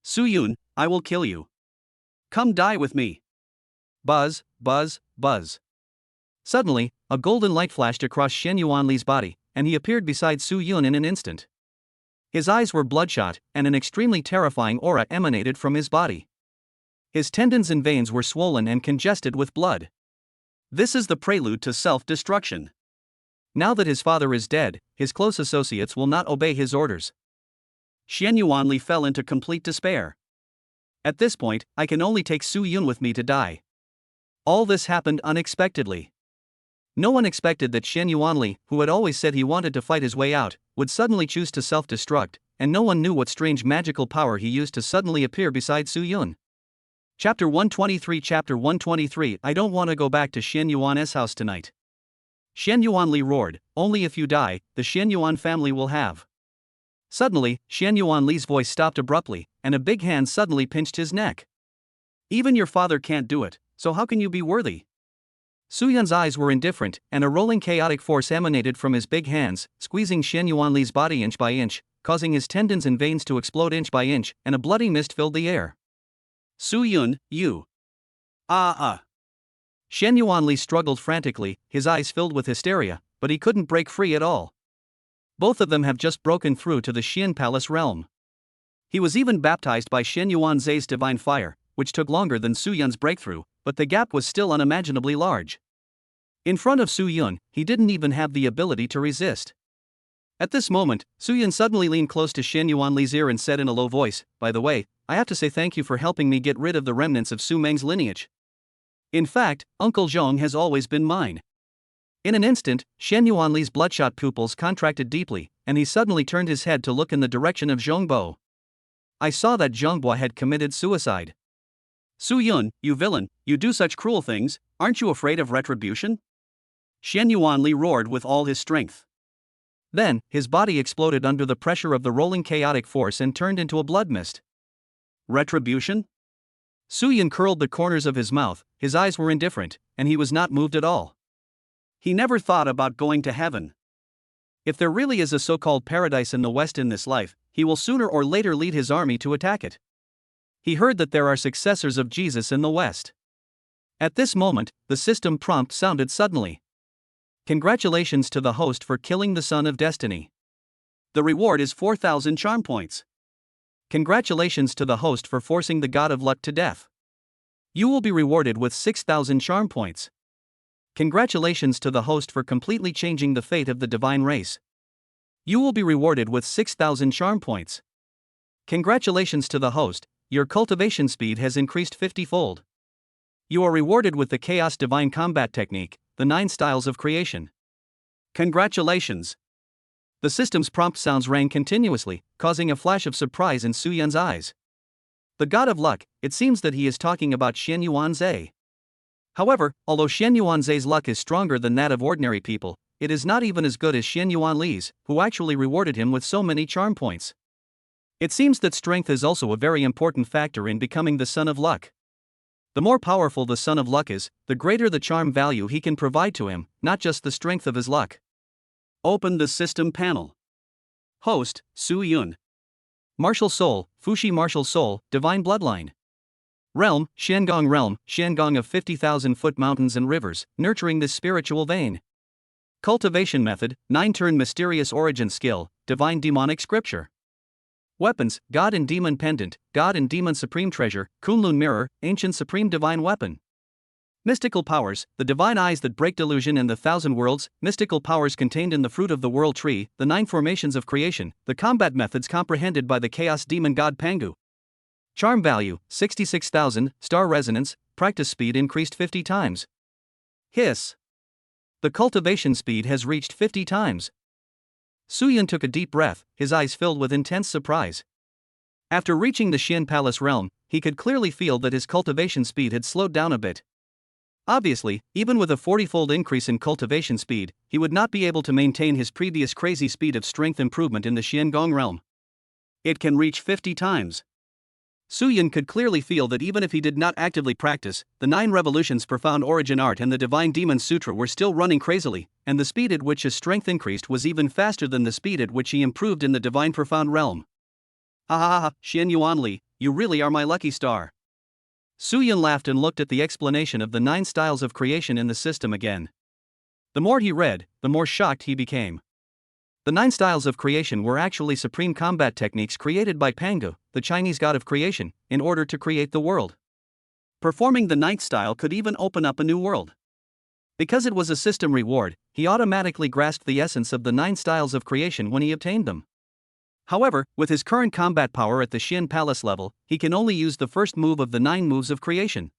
Su Yun, I will kill you. Come die with me. Buzz, buzz, buzz. Suddenly, a golden light flashed across Xianyuan Li's body, and he appeared beside Su Yun in an instant. His eyes were bloodshot, and an extremely terrifying aura emanated from his body. His tendons and veins were swollen and congested with blood. This is the prelude to self-destruction. Now that his father is dead, his close associates will not obey his orders. Xian Yuanli fell into complete despair. At this point, I can only take Su Yun with me to die. All this happened unexpectedly. No one expected that Xian Yuanli, who had always said he wanted to fight his way out, would suddenly choose to self-destruct, and no one knew what strange magical power he used to suddenly appear beside Su Yun. Chapter 123 I don't want to go back to Xian Yuan's house tonight. Xian Yuanli roared, only if you die, the Xian Yuan family will have. Suddenly, Xian Yuanli's voice stopped abruptly, and a big hand suddenly pinched his neck. Even your father can't do it, so how can you be worthy? Su Yun's eyes were indifferent, and a rolling chaotic force emanated from his big hands, squeezing Xian Yuanli's body inch by inch, causing his tendons and veins to explode inch by inch, and a bloody mist filled the air. Su Yun, you. Xian Yuanli struggled frantically, his eyes filled with hysteria, but he couldn't break free at all. Both of them have just broken through to the Xian Palace realm. He was even baptized by Xian Yuanzai's divine fire, which took longer than Su Yun's breakthrough, but the gap was still unimaginably large. In front of Su Yun, he didn't even have the ability to resist. At this moment, Su Yun suddenly leaned close to Xian Yuanli's ear and said in a low voice, "By the way, I have to say thank you for helping me get rid of the remnants of Su Meng's lineage. In fact, Uncle Zhong has always been mine." In an instant, Xian Yuanli's bloodshot pupils contracted deeply, and he suddenly turned his head to look in the direction of Zhongbo. I saw that Zhongbo had committed suicide. Su Yun, you villain, you do such cruel things, aren't you afraid of retribution? Xian Yuanli roared with all his strength. Then, his body exploded under the pressure of the rolling chaotic force and turned into a blood mist. Retribution? Su Yun curled the corners of his mouth, his eyes were indifferent, and he was not moved at all. He never thought about going to heaven. If there really is a so-called paradise in the West in this life, he will sooner or later lead his army to attack it. He heard that there are successors of Jesus in the West. At this moment, the system prompt sounded suddenly. Congratulations to the host for killing the Son of Destiny. The reward is 4,000 charm points. Congratulations to the host for forcing the God of Luck to death. You will be rewarded with 6,000 charm points. Congratulations to the host for completely changing the fate of the divine race. You will be rewarded with 6,000 charm points. Congratulations to the host, your cultivation speed has increased 50-fold. You are rewarded with the Chaos Divine Combat Technique, the 9 styles of creation. Congratulations. The system's prompt sounds rang continuously, causing a flash of surprise in Su Yun's eyes. The God of Luck, it seems that he is talking about Xian Yuanzai. However, although Xian Yuanzai's luck is stronger than that of ordinary people, it is not even as good as Xian Yuanli's, who actually rewarded him with so many charm points. It seems that strength is also a very important factor in becoming the Son of Luck. The more powerful the Son of Luck is, the greater the charm value he can provide to him, not just the strength of his luck. Open the system panel. Host, Su Yun. Martial Soul, Fushi Martial Soul, Divine Bloodline. Realm, Xiangong of 50,000-foot mountains and rivers, nurturing this spiritual vein. Cultivation method, 9-turn mysterious origin skill, Divine Demonic Scripture. Weapons, God and Demon Pendant, God and Demon Supreme Treasure, Kunlun Mirror, Ancient Supreme Divine Weapon. Mystical powers, the divine eyes that break delusion and the 1,000 worlds, mystical powers contained in the fruit of the world tree, the 9 formations of creation, the combat methods comprehended by the chaos demon god Pangu. Charm value, 66,000, star resonance, practice speed increased 50 times. Hiss. The cultivation speed has reached 50 times. Su Yun took a deep breath, his eyes filled with intense surprise. After reaching the Xian Palace realm, he could clearly feel that his cultivation speed had slowed down a bit. Obviously, even with a 40-fold increase in cultivation speed, he would not be able to maintain his previous crazy speed of strength improvement in the Xiangong realm. It can reach 50 times. Su Yun could clearly feel that even if he did not actively practice, the 9 revolutions profound origin art and the divine demon sutra were still running crazily, and the speed at which his strength increased was even faster than the speed at which he improved in the divine profound realm. Ha, Xian Yuanli, you really are my lucky star. Su Yun laughed and looked at the explanation of the 9 styles of creation in the system again. The more he read, the more shocked he became. The 9 styles of creation were actually supreme combat techniques created by Pangu, the Chinese god of creation, in order to create the world. Performing the 9th style could even open up a new world. Because it was a system reward, he automatically grasped the essence of the 9 styles of creation when he obtained them. However, with his current combat power at the Shin Palace level, he can only use the first move of the 9 moves of creation.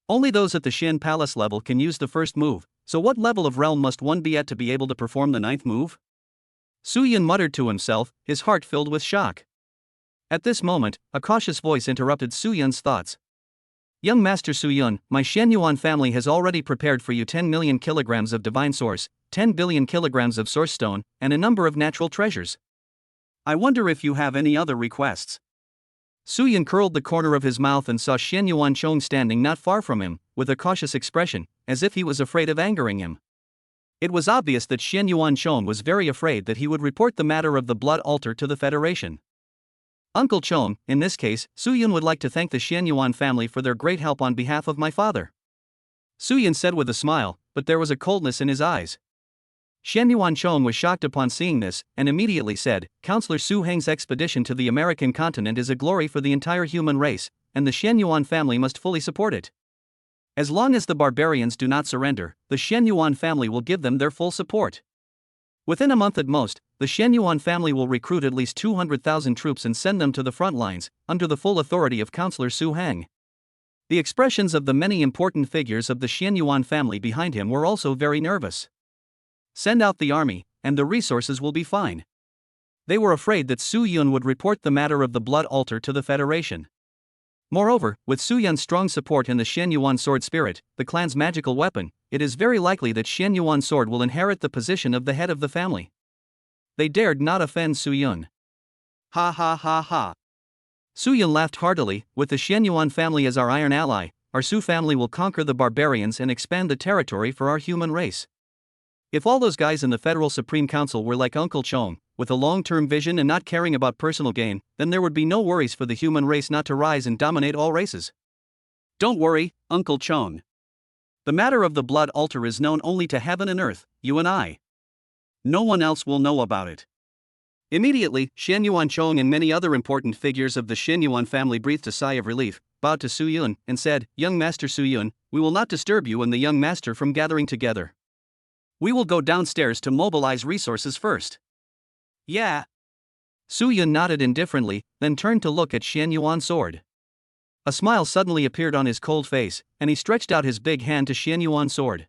Only those at the Shin Palace level can use the first move, so what level of realm must one be at to be able to perform the 9th move? Su Yun muttered to himself, his heart filled with shock. At this moment, a cautious voice interrupted Su Yun's thoughts. Young Master Su Yun, my Shenyuan family has already prepared for you 10 million kilograms of divine source, 10 billion kilograms of source stone, and a number of natural treasures. I wonder if you have any other requests. Su Yun curled the corner of his mouth and saw Shenyuan Chong standing not far from him, with a cautious expression, as if he was afraid of angering him. It was obvious that Shenyuan Chong was very afraid that he would report the matter of the blood altar to the Federation. Uncle Chong, in this case, Su Yun would like to thank the Shenyuan family for their great help on behalf of my father. Su Yun said with a smile, but there was a coldness in his eyes. Shenyuan Chong was shocked upon seeing this, and immediately said, Counselor Su Heng's expedition to the American continent is a glory for the entire human race, and the Shenyuan family must fully support it. As long as the barbarians do not surrender, the Shenyuan family will give them their full support. Within a month at most, the Shenyuan family will recruit at least 200,000 troops and send them to the front lines, under the full authority of Counselor Su Heng. The expressions of the many important figures of the Shenyuan family behind him were also very nervous. Send out the army, and the resources will be fine. They were afraid that Su Yun would report the matter of the blood altar to the Federation. Moreover, with Su Yun's strong support in the Shenyuan sword spirit, the clan's magical weapon, it is very likely that Shenyuan sword will inherit the position of the head of the family. They dared not offend Su Yun. Ha ha ha ha. Su Yun laughed heartily, with the Shenyuan family as our iron ally, our Su family will conquer the barbarians and expand the territory for our human race. If all those guys in the Federal Supreme Council were like Uncle Chong, with a long-term vision and not caring about personal gain, then there would be no worries for the human race not to rise and dominate all races. Don't worry, Uncle Chong. The matter of the blood altar is known only to heaven and earth, you and I. No one else will know about it. Immediately, Shenyuan Chong and many other important figures of the Shenyuan family breathed a sigh of relief, bowed to Su Yun, and said, Young Master Su Yun, we will not disturb you and the young master from gathering together. We will go downstairs to mobilize resources first. Yeah. Su Yun nodded indifferently, then turned to look at Shenyuan's sword. A smile suddenly appeared on his cold face, and he stretched out his big hand to Shenyuan's sword.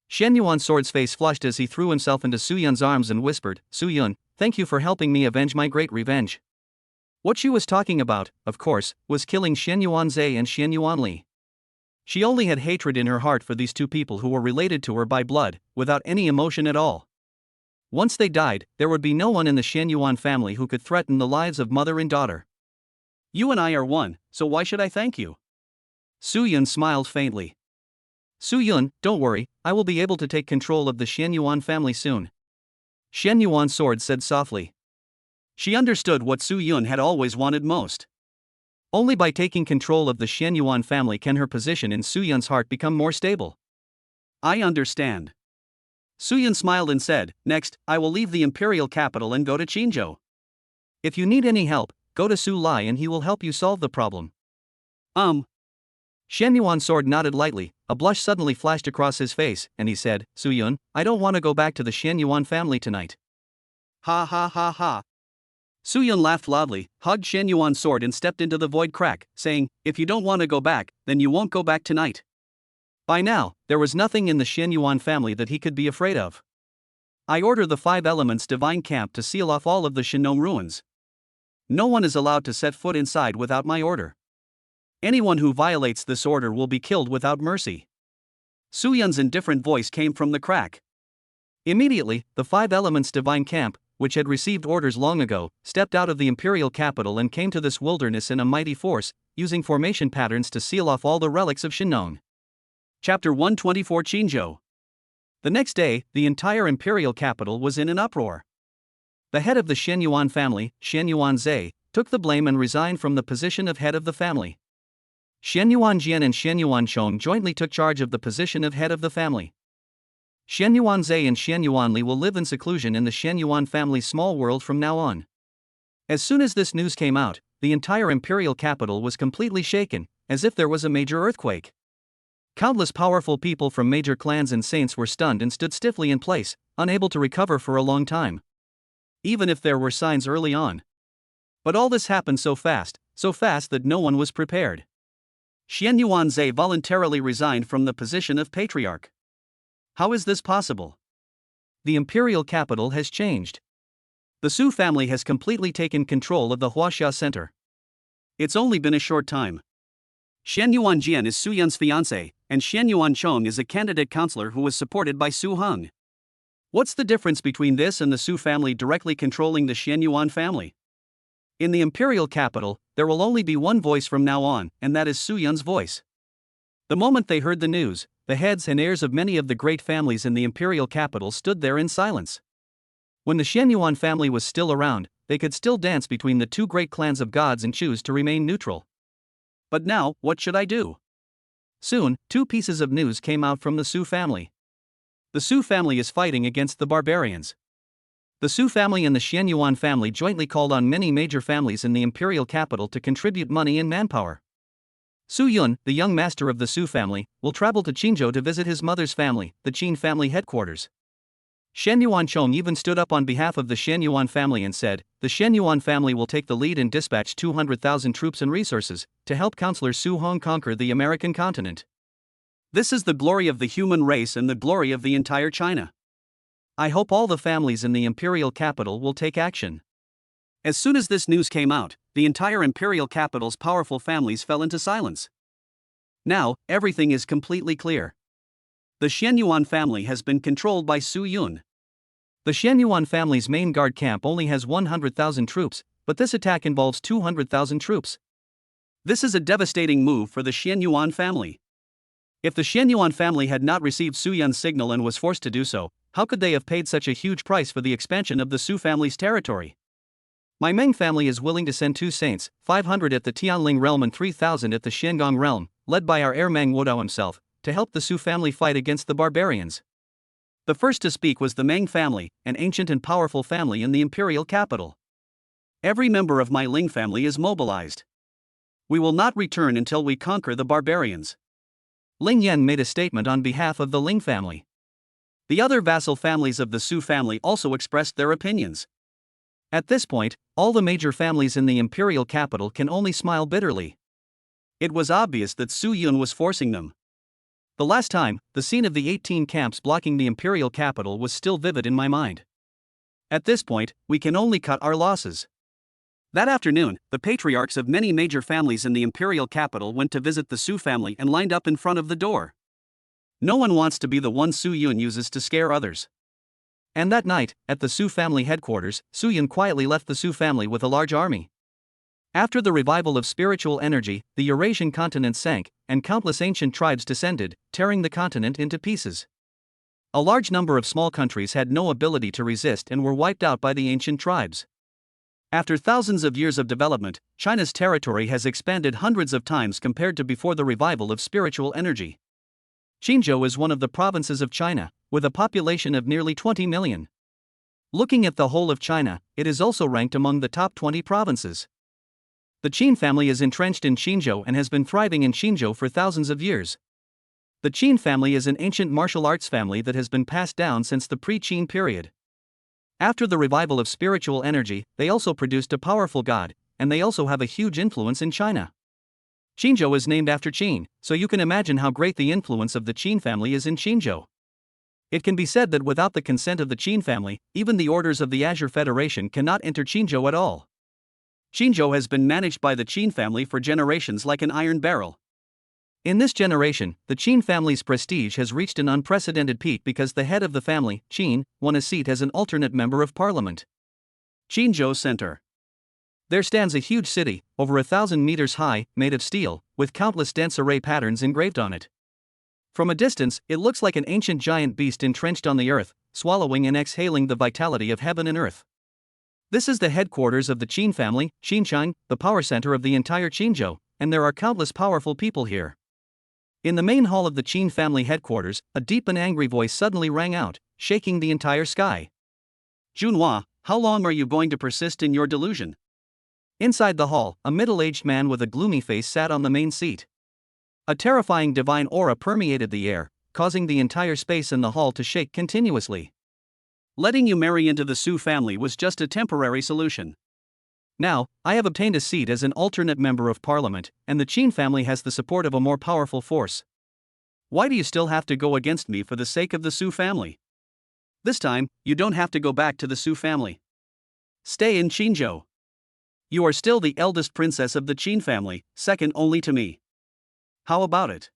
Shenyuan's sword's face flushed as he threw himself into Su Yun's arms and whispered, Su Yun, thank you for helping me avenge my great revenge. What she was talking about, of course, was killing Shenyuan Zhe and Shenyuan Li. She only had hatred in her heart for these two people who were related to her by blood, without any emotion at all. Once they died, there would be no one in the Shenyuan family who could threaten the lives of mother and daughter. You and I are one, so why should I thank you? Su Yun smiled faintly. Su Yun, don't worry, I will be able to take control of the Shenyuan family soon. Shenyuan's sword said softly. She understood what Su Yun had always wanted most. Only by taking control of the Shenyuan family can her position in Su Yun's heart become more stable. I understand. Su Yun smiled and said, Next, I will leave the imperial capital and go to Qinzhou. If you need any help, go to Su Lai and he will help you solve the problem. Shenyuan's sword nodded lightly, a blush suddenly flashed across his face, and he said, Su Yun, I don't want to go back to the Shenyuan family tonight. Ha ha ha ha. Su Yun laughed loudly, hugged Shenyuan's sword and stepped into the void crack, saying, If you don't want to go back, then you won't go back tonight. By now, there was nothing in the Shenyuan family that he could be afraid of. I order the 5 elements divine camp to seal off all of the Shinnong ruins. No one is allowed to set foot inside without my order. Anyone who violates this order will be killed without mercy. Su Yun's indifferent voice came from the crack. Immediately, the 5 elements divine camp, which had received orders long ago, stepped out of the imperial capital and came to this wilderness in a mighty force, using formation patterns to seal off all the relics of Shinnong. Chapter 124 Qinzhou. The next day, the entire imperial capital was in an uproar. The head of the Shenyuan family, Shenyuan Zhe, took the blame and resigned from the position of head of the family. Shenyuan Jian and Shenyuan Chong jointly took charge of the position of head of the family. Shenyuan Zhe and Shenyuan Li will live in seclusion in the Shenyuan family's small world from now on. As soon as this news came out, the entire imperial capital was completely shaken, as if there was a major earthquake. Countless powerful people from major clans and saints were stunned and stood stiffly in place, unable to recover for a long time. even if there were signs early on. But all this happened so fast that no one was prepared. Xian Yuanzhe voluntarily resigned from the position of patriarch. How is this possible? The imperial capital has changed. The Su family has completely taken control of the Huaxia Center. It's only been a short time. Xian Yuanjian is Su Yun's fiancé, and Xian Yuanchong is a candidate counselor who was supported by Su Heng. What's the difference between this and the Su family directly controlling the Xian Yuan family? In the imperial capital, there will only be one voice from now on, and that is Su Yun's voice. The moment they heard the news, the heads and heirs of many of the great families in the imperial capital stood there in silence. When the Xian Yuan family was still around, they could still dance between the two great clans of gods and choose to remain neutral. But now, what should I do? Soon, two pieces of news came out from the Su family. The Su family is fighting against the barbarians. The Su family and the Xian Yuan family jointly called on many major families in the imperial capital to contribute money and manpower. Su Yun, the young master of the Su family, will travel to Qinzhou to visit his mother's family, the Qin family headquarters. Shen Yuanchong even stood up on behalf of the Shen Yuan family and said, the Shen Yuan family will take the lead and dispatch 200,000 troops and resources to help Counselor Su Hong conquer the American continent. This is the glory of the human race and the glory of the entire China. I hope all the families in the imperial capital will take action. As soon as this news came out, the entire imperial capital's powerful families fell into silence. Now, everything is completely clear. The Xian Yuan family has been controlled by Su Yun. The Xian Yuan family's main guard camp only has 100,000 troops, but this attack involves 200,000 troops. This is a devastating move for the Xian Yuan family. If the Xian Yuan family had not received Su Yun's signal and was forced to do so, how could they have paid such a huge price for the expansion of the Su family's territory? My Meng family is willing to send 2 saints, 500 at the Tianling realm and 3,000 at the Xiangong realm, led by our heir Meng Wudao himself, to help the Su family fight against the barbarians. The first to speak was the Meng family, an ancient and powerful family in the imperial capital. Every member of my Ling family is mobilized. We will not return until we conquer the barbarians. Ling Yan made a statement on behalf of the Ling family. The other vassal families of the Su family also expressed their opinions. At this point, all the major families in the imperial capital can only smile bitterly. It was obvious that Su Yun was forcing them. The last time, the scene of the 18 camps blocking the imperial capital was still vivid in my mind. At this point, we can only cut our losses. That afternoon, the patriarchs of many major families in the imperial capital went to visit the Su family and lined up in front of the door. No one wants to be the one Su Yun uses to scare others. And that night, at the Su family headquarters, Su Yun quietly left the Su family with a large army. After the revival of spiritual energy, the Eurasian continent sank, and countless ancient tribes descended, tearing the continent into pieces. A large number of small countries had no ability to resist and were wiped out by the ancient tribes. After thousands of years of development, China's territory has expanded hundreds of times compared to before the revival of spiritual energy. Qinzhou is one of the provinces of China, with a population of nearly 20 million. Looking at the whole of China, it is also ranked among the top 20 provinces. The Qin family is entrenched in Qinzhou and has been thriving in Qinzhou for thousands of years. The Qin family is an ancient martial arts family that has been passed down since the pre-Qin period. After the revival of spiritual energy, they also produced a powerful god, and they also have a huge influence in China. Qinzhou is named after Qin, so you can imagine how great the influence of the Qin family is in Qinzhou. It can be said that without the consent of the Qin family, even the orders of the Azure Federation cannot enter Qinzhou at all. Qinzhou has been managed by the Qin family for generations like an iron barrel. In this generation, the Qin family's prestige has reached an unprecedented peak because the head of the family, Qin, won a seat as an alternate member of parliament. Qinzhou Center. There stands a huge city, over 1,000 meters high, made of steel, with countless dense array patterns engraved on it. From a distance, it looks like an ancient giant beast entrenched on the earth, swallowing and exhaling the vitality of heaven and earth. This is the headquarters of the Qin family, Qinshan, the power center of the entire Qinzhou, and there are countless powerful people here. In the main hall of the Qin family headquarters, a deep and angry voice suddenly rang out, shaking the entire sky. Junhua, how long are you going to persist in your delusion? Inside the hall, a middle-aged man with a gloomy face sat on the main seat. A terrifying divine aura permeated the air, causing the entire space in the hall to shake continuously. Letting you marry into the Su family was just a temporary solution. Now, I have obtained a seat as an alternate member of parliament, and the Qin family has the support of a more powerful force. Why do you still have to go against me for the sake of the Su family? This time, you don't have to go back to the Su family. Stay in Qinzhou. You are still the eldest princess of the Qin family, second only to me. How about it?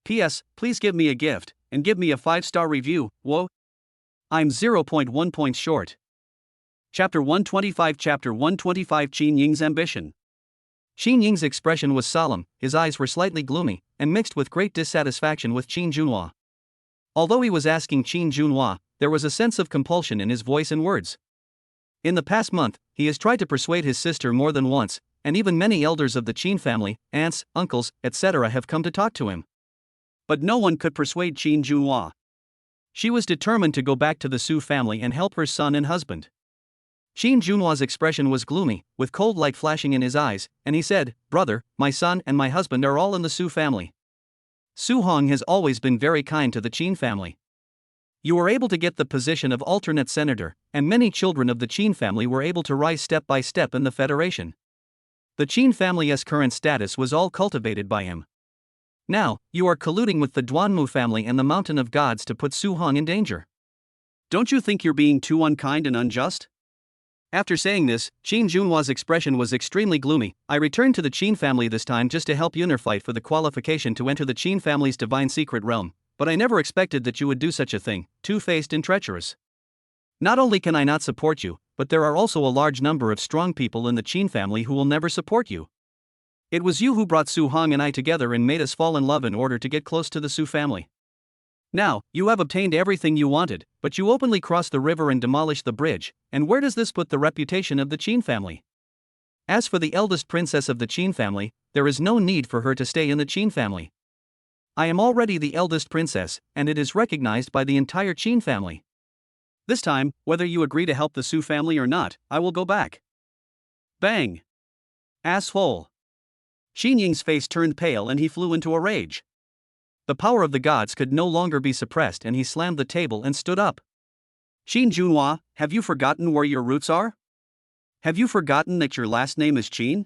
P.S. Please give me a gift, and give me a 5-star review. Whoa. I'm 0.1 points short. Chapter 125 Qin Ying's ambition. Qin Ying's expression was solemn, his eyes were slightly gloomy, and mixed with great dissatisfaction with Qin Junhua. Although he was asking Qin Junhua, there was a sense of compulsion in his voice and words. In the past month, he has tried to persuade his sister more than once, and even many elders of the Qin family, aunts, uncles, etc. have come to talk to him. But no one could persuade Qin Junhua. She was determined to go back to the Su family and help her son and husband. Qin Junhua's expression was gloomy, with cold light flashing in his eyes, and he said, "Brother, my son and my husband are all in the Su family. Su Hong has always been very kind to the Qin family. You were able to get the position of alternate senator, and many children of the Qin family were able to rise step by step in the federation. The Qin family's current status was all cultivated by him. Now, you are colluding with the Duanmu family and the Mountain of Gods to put Su Hong in danger. Don't you think you're being too unkind and unjust?" After saying this, Qin Junhua's expression was extremely gloomy. "I returned to the Qin family this time just to help you fight for the qualification to enter the Qin family's divine secret realm, but I never expected that you would do such a thing, two-faced and treacherous. Not only can I not support you, but there are also a large number of strong people in the Qin family who will never support you. It was you who brought Su Hong and I together and made us fall in love in order to get close to the Su family. Now, you have obtained everything you wanted, but you openly crossed the river and demolished the bridge, and where does this put the reputation of the Qin family? As for the eldest princess of the Qin family, there is no need for her to stay in the Qin family. I am already the eldest princess, and it is recognized by the entire Qin family. This time, whether you agree to help the Su family or not, I will go back." Bang! Asshole! Qin Ying's face turned pale and he flew into a rage. The power of the gods could no longer be suppressed and he slammed the table and stood up. "Qin Junhua, have you forgotten where your roots are? Have you forgotten that your last name is Qin?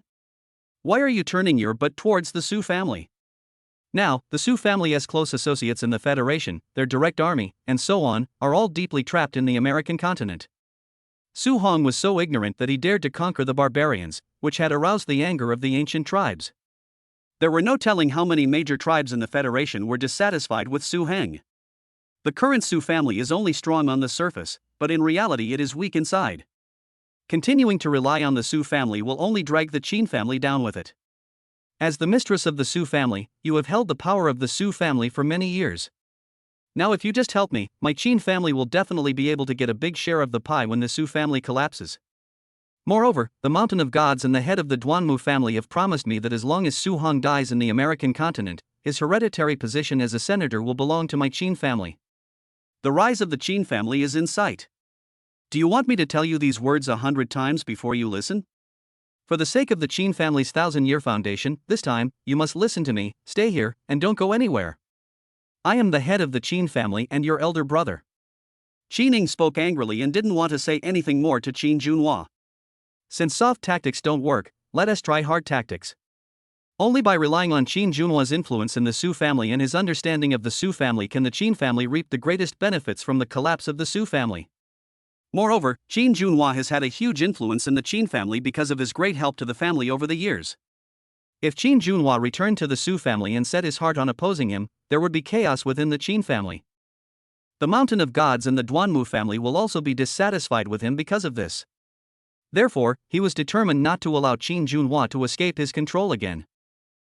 Why are you turning your butt towards the Su family? Now, the Su family as close associates in the Federation, their direct army, and so on, are all deeply trapped in the American continent. Su Hong was so ignorant that he dared to conquer the barbarians, which had aroused the anger of the ancient tribes. There were no telling how many major tribes in the Federation were dissatisfied with Su Heng. The current Su family is only strong on the surface, but in reality it is weak inside. Continuing to rely on the Su family will only drag the Qin family down with it. As the mistress of the Su family, you have held the power of the Su family for many years. Now if you just help me, my Qin family will definitely be able to get a big share of the pie when the Su family collapses. Moreover, the Mountain of Gods and the head of the Duanmu family have promised me that as long as Su Hong dies in the American continent, his hereditary position as a senator will belong to my Qin family. The rise of the Qin family is in sight. Do you want me to tell you these words 100 times before you listen? For the sake of the Qin family's 1,000-year foundation, this time, you must listen to me, stay here, and don't go anywhere. I am the head of the Qin family and your elder brother." Qin Ying spoke angrily and didn't want to say anything more to Qin Junhua. Since soft tactics don't work, let us try hard tactics. Only by relying on Qin Junhua's influence in the Su family and his understanding of the Su family can the Qin family reap the greatest benefits from the collapse of the Su family. Moreover, Qin Junhua has had a huge influence in the Qin family because of his great help to the family over the years. If Qin Junhua returned to the Su family and set his heart on opposing him, there would be chaos within the Qin family. The Mountain of Gods and the Duanmu family will also be dissatisfied with him because of this. Therefore, he was determined not to allow Qin Junhua to escape his control again.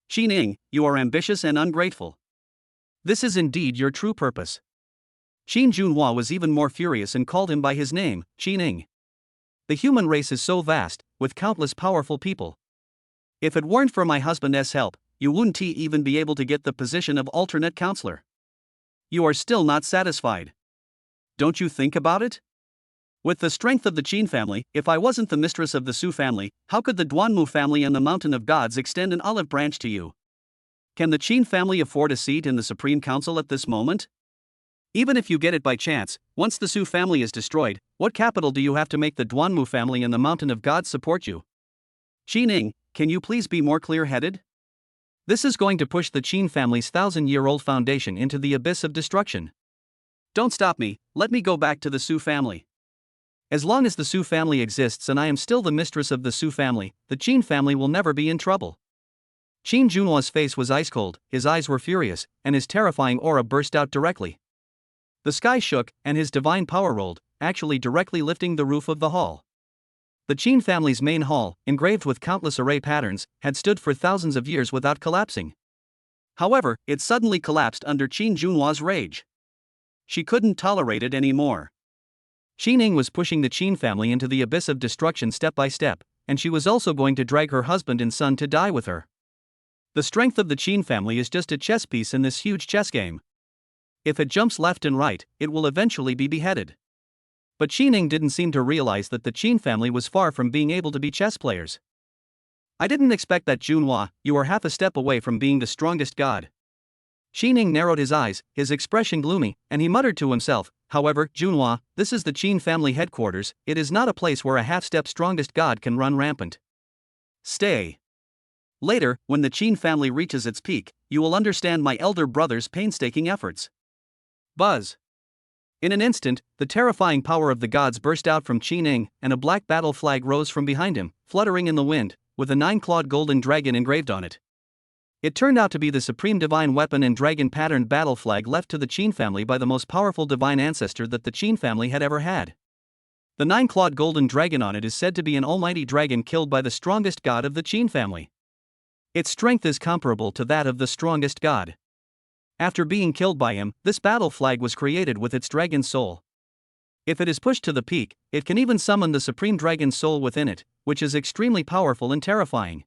"Qin Ying, you are ambitious and ungrateful. This is indeed your true purpose." Qin Junhua was even more furious and called him by his name, Qin Ying. The human race is so vast, with countless powerful people. If it weren't for my husband's help, you wouldn't even be able to get the position of alternate counselor. You are still not satisfied. Don't you think about it? With the strength of the Qin family, if I wasn't the mistress of the Su family, how could the Duanmu family and the Mountain of Gods extend an olive branch to you? Can the Qin family afford a seat in the Supreme Council at this moment? Even if you get it by chance, once the Su family is destroyed, what capital do you have to make the Duanmu family and the Mountain of Gods support you? Qi Ning, can you please be more clear-headed? This is going to push the Qin family's 1,000-year-old foundation into the abyss of destruction. Don't stop me, let me go back to the Su family. As long as the Su family exists and I am still the mistress of the Su family, the Qin family will never be in trouble. Qin Junhua's face was ice cold, his eyes were furious, and his terrifying aura burst out directly. The sky shook, and his divine power rolled, actually directly lifting the roof of the hall. The Qin family's main hall, engraved with countless array patterns, had stood for thousands of years without collapsing. However, it suddenly collapsed under Qin Junhua's rage. She couldn't tolerate it anymore. Qi Ning was pushing the Qin family into the abyss of destruction step by step, and she was also going to drag her husband and son to die with her. The strength of the Qin family is just a chess piece in this huge chess game. If it jumps left and right, it will eventually be beheaded. But Qi Ning didn't seem to realize that the Qin family was far from being able to be chess players. I didn't expect that, Junhua, you are half a step away from being the strongest god. Qi Ning narrowed his eyes, his expression gloomy, and he muttered to himself, however, Junhua, this is the Qin family headquarters, it is not a place where a half-step strongest god can run rampant. Stay. Later, when the Qin family reaches its peak, you will understand my elder brother's painstaking efforts. Buzz. In an instant, the terrifying power of the gods burst out from Qi Ning, and a black battle flag rose from behind him, fluttering in the wind, with a 9-clawed golden dragon engraved on it. It turned out to be the supreme divine weapon and dragon-patterned battle flag left to the Qin family by the most powerful divine ancestor that the Qin family had ever had. The 9-clawed golden dragon on it is said to be an almighty dragon killed by the strongest god of the Qin family. Its strength is comparable to that of the strongest god. After being killed by him, this battle flag was created with its dragon soul. If it is pushed to the peak, it can even summon the supreme dragon soul within it, which is extremely powerful and terrifying.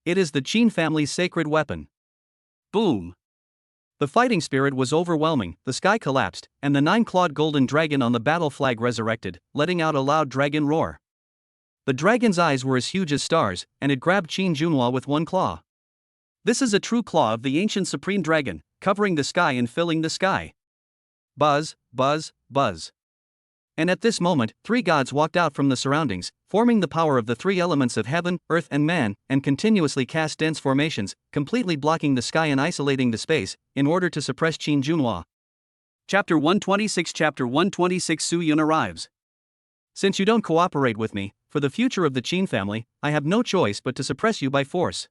It is the Qin family's sacred weapon. Boom! The fighting spirit was overwhelming, the sky collapsed, and the 9-clawed golden dragon on the battle flag resurrected, letting out a loud dragon roar. The dragon's eyes were as huge as stars, and it grabbed Qin Junhua with one claw. This is a true claw of the ancient supreme dragon, covering the sky and filling the sky. Buzz, buzz, buzz. And at this moment, 3 gods walked out from the surroundings, forming the power of the 3 elements of heaven, earth and man, and continuously cast dense formations, completely blocking the sky and isolating the space, in order to suppress Qin Junhua. Chapter 126 Chapter 126 Su Yun arrives. Since you don't cooperate with me, for the future of the Qin family, I have no choice but to suppress you by force.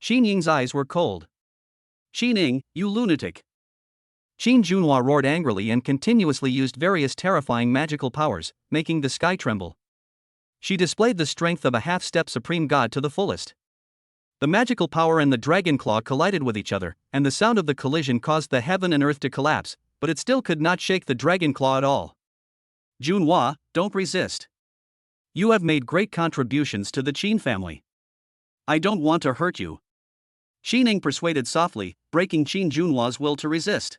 Qi Ning's eyes were cold. Qi Ning, you lunatic. Qin Junhua roared angrily and continuously used various terrifying magical powers, making the sky tremble. She displayed the strength of a half-step supreme god to the fullest. The magical power and the dragon claw collided with each other, and the sound of the collision caused the heaven and earth to collapse, but it still could not shake the dragon claw at all. Junhua, don't resist. You have made great contributions to the Qin family. I don't want to hurt you. Qi Ning persuaded softly, breaking Qin Junhua's will to resist.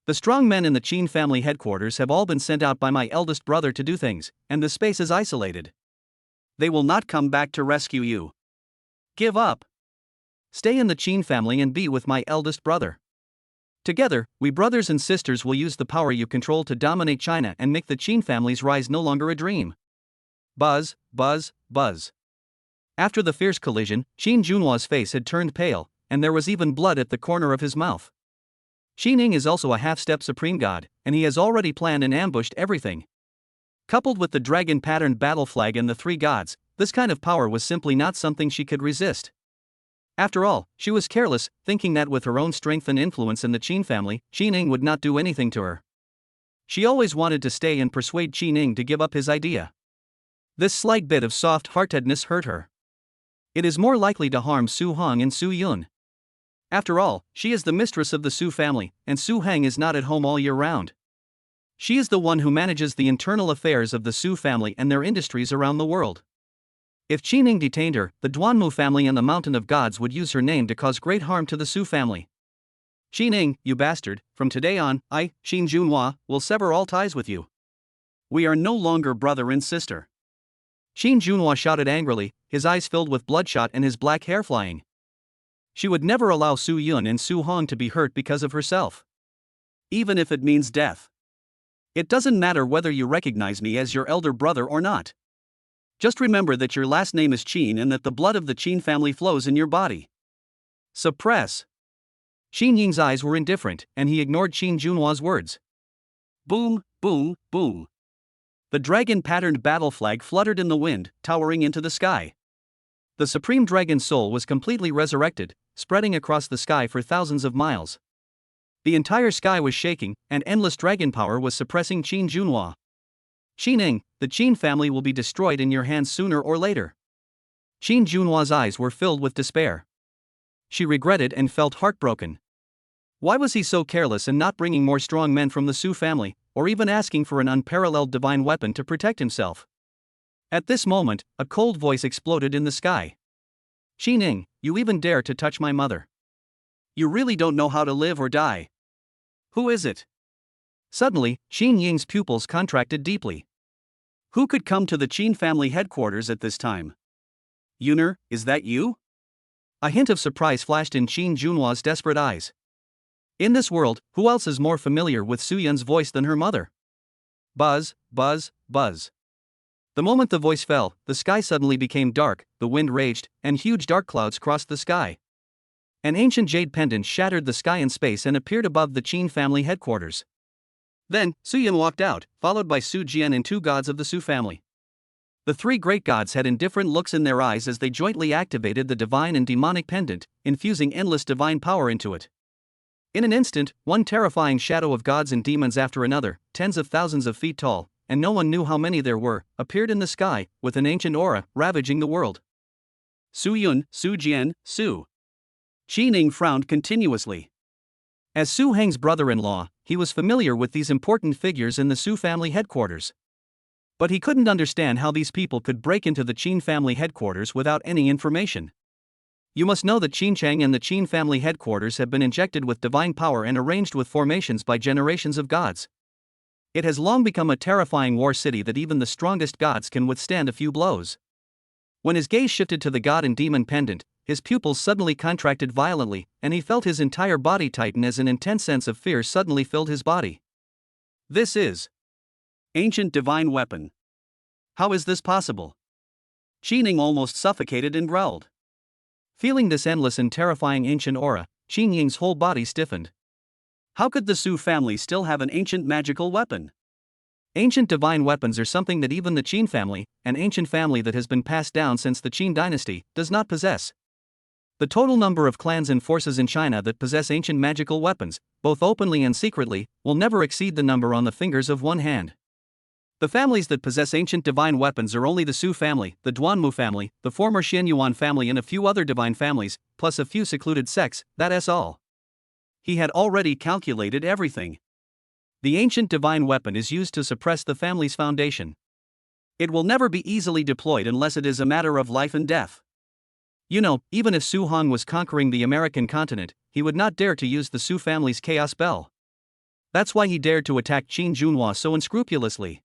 The strong men in the Qin family headquarters have all been sent out by my eldest brother to do things, and the space is isolated. They will not come back to rescue you. Give up. Stay in the Qin family and be with my eldest brother. Together, we brothers and sisters will use the power you control to dominate China and make the Qin family's rise no longer a dream. Buzz, buzz, buzz. After the fierce collision, Qin Junhua's face had turned pale, and there was even blood at the corner of his mouth. Qi Ning is also a half-step supreme god, and he has already planned and ambushed everything. Coupled with the dragon-patterned battle flag and the 3 gods, this kind of power was simply not something she could resist. After all, she was careless, thinking that with her own strength and influence in the Qin family, Qi Ning would not do anything to her. She always wanted to stay and persuade Qi Ning to give up his idea. This slight bit of soft-heartedness hurt her. It is more likely to harm Su Hong and Su Yun. After all, she is the mistress of the Su family, and Su Heng is not at home all year round. She is the one who manages the internal affairs of the Su family and their industries around the world. If Qi Ning detained her, the Duanmu family and the Mountain of Gods would use her name to cause great harm to the Su family. Qi Ning, you bastard, from today on, I, Qin Junhua, will sever all ties with you. We are no longer brother and sister. Qin Junhua shouted angrily, his eyes filled with bloodshot and his black hair flying. She would never allow Su Yun and Su Hong to be hurt because of herself. even if it means death. It doesn't matter whether you recognize me as your elder brother or not. Just remember that your last name is Qin and that the blood of the Qin family flows in your body. Suppress. Qin Ying's eyes were indifferent, and he ignored Qin Junhua's words. Boom, boom, boom. The dragon-patterned battle flag fluttered in the wind, towering into the sky. The Supreme Dragon Soul was completely resurrected, spreading across the sky for thousands of miles. The entire sky was shaking, and endless dragon power was suppressing Qin Junhua. Qining, the Qin family will be destroyed in your hands sooner or later. Qin Junhua's eyes were filled with despair. She regretted and felt heartbroken. Why was he so careless and not bringing more strong men from the Su family, or even asking for an unparalleled divine weapon to protect himself? At this moment, a cold voice exploded in the sky. Qining, you even dare to touch my mother. You really don't know how to live or die. Who is it? Suddenly, Qin Ying's pupils contracted deeply. Who could come to the Qin family headquarters at this time? Yuner, is that you? A hint of surprise flashed in Qin Junhua's desperate eyes. In this world, who else is more familiar with Su Yun's voice than her mother? Buzz, buzz, buzz. The moment the voice fell, the sky suddenly became dark, the wind raged, and huge dark clouds crossed the sky. An ancient jade pendant shattered the sky and space and appeared above the Qin family headquarters. Then, Su Yun walked out, followed by Su Jian and two gods of the Su family. The three great gods had indifferent looks in their eyes as they jointly activated the divine and demonic pendant, infusing endless divine power into it. In an instant, one terrifying shadow of gods and demons after another, tens of thousands of feet tall, and no one knew how many there were, appeared in the sky, with an ancient aura, ravaging the world. Su Yun, Su Jian, Su. Qining frowned continuously. As Su Heng's brother-in-law, he was familiar with these important figures in the Su family headquarters. But he couldn't understand how these people could break into the Qin family headquarters without any information. You must know that Qinchang and the Qin family headquarters have been injected with divine power and arranged with formations by generations of gods. It has long become a terrifying war city that even the strongest gods can withstand a few blows. When his gaze shifted to the god and demon pendant, his pupils suddenly contracted violently, and he felt his entire body tighten as an intense sense of fear suddenly filled his body. This is ancient divine weapon. How is this possible? Qining almost suffocated and growled. Feeling this endless and terrifying ancient aura, Qin Ying's whole body stiffened. How could the Su family still have an ancient magical weapon? Ancient divine weapons are something that even the Qin family, an ancient family that has been passed down since the Qin dynasty, does not possess. The total number of clans and forces in China that possess ancient magical weapons, both openly and secretly, will never exceed the number on the fingers of one hand. The families that possess ancient divine weapons are only the Su family, the Duanmu family, the former Xianyuan family and a few other divine families, plus a few secluded sects, that's all. He had already calculated everything. The ancient divine weapon is used to suppress the family's foundation. It will never be easily deployed unless it is a matter of life and death. You know, even if Su Hong was conquering the American continent, he would not dare to use the Su family's chaos bell. That's why he dared to attack Qin Junhua so unscrupulously.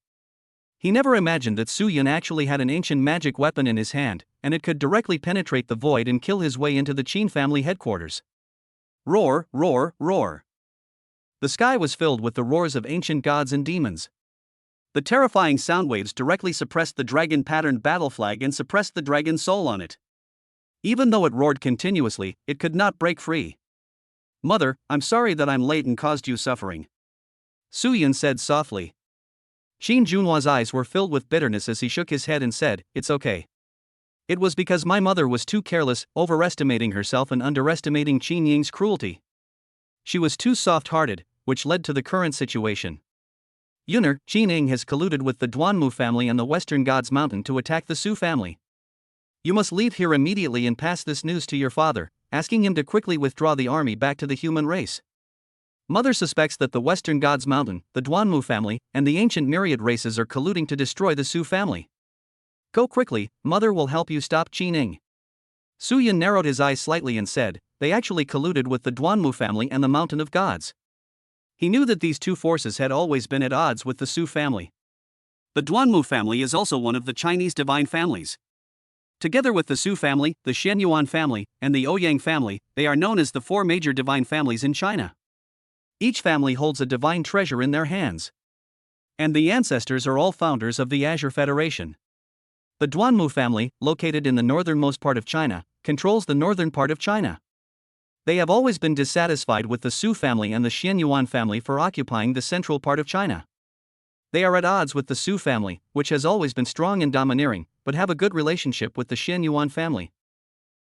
He never imagined that Su Yun actually had an ancient magic weapon in his hand, and it could directly penetrate the void and kill his way into the Qin family headquarters. Roar, roar, roar. The sky was filled with the roars of ancient gods and demons. The terrifying sound waves directly suppressed the dragon-patterned battle flag and suppressed the dragon soul on it. Even though it roared continuously, it could not break free. Mother, I'm sorry that I'm late and caused you suffering. Su Yun said softly. Qin Junhua's eyes were filled with bitterness as he shook his head and said, "It's okay. It was because my mother was too careless, overestimating herself and underestimating Qin Ying's cruelty. She was too soft-hearted, which led to the current situation. Yuner, Qin Ying has colluded with the Duanmu family and the Western Gods Mountain to attack the Su family. You must leave here immediately and pass this news to your father, asking him to quickly withdraw the army back to the human race. Mother suspects that the Western Gods Mountain, the Duanmu family, and the ancient myriad races are colluding to destroy the Su family. Go quickly, Mother will help you stop Qin Ying." Su Yun narrowed his eyes slightly and said, "They actually colluded with the Duanmu family and the Mountain of Gods." He knew that these two forces had always been at odds with the Su family. The Duanmu family is also one of the Chinese divine families. Together with the Su family, the Xianyuan family, and the Ouyang family, they are known as the four major divine families in China. Each family holds a divine treasure in their hands. And the ancestors are all founders of the Azure Federation. The Duanmu family, located in the northernmost part of China, controls the northern part of China. They have always been dissatisfied with the Su family and the Xianyuan family for occupying the central part of China. They are at odds with the Su family, which has always been strong and domineering, but have a good relationship with the Xianyuan family.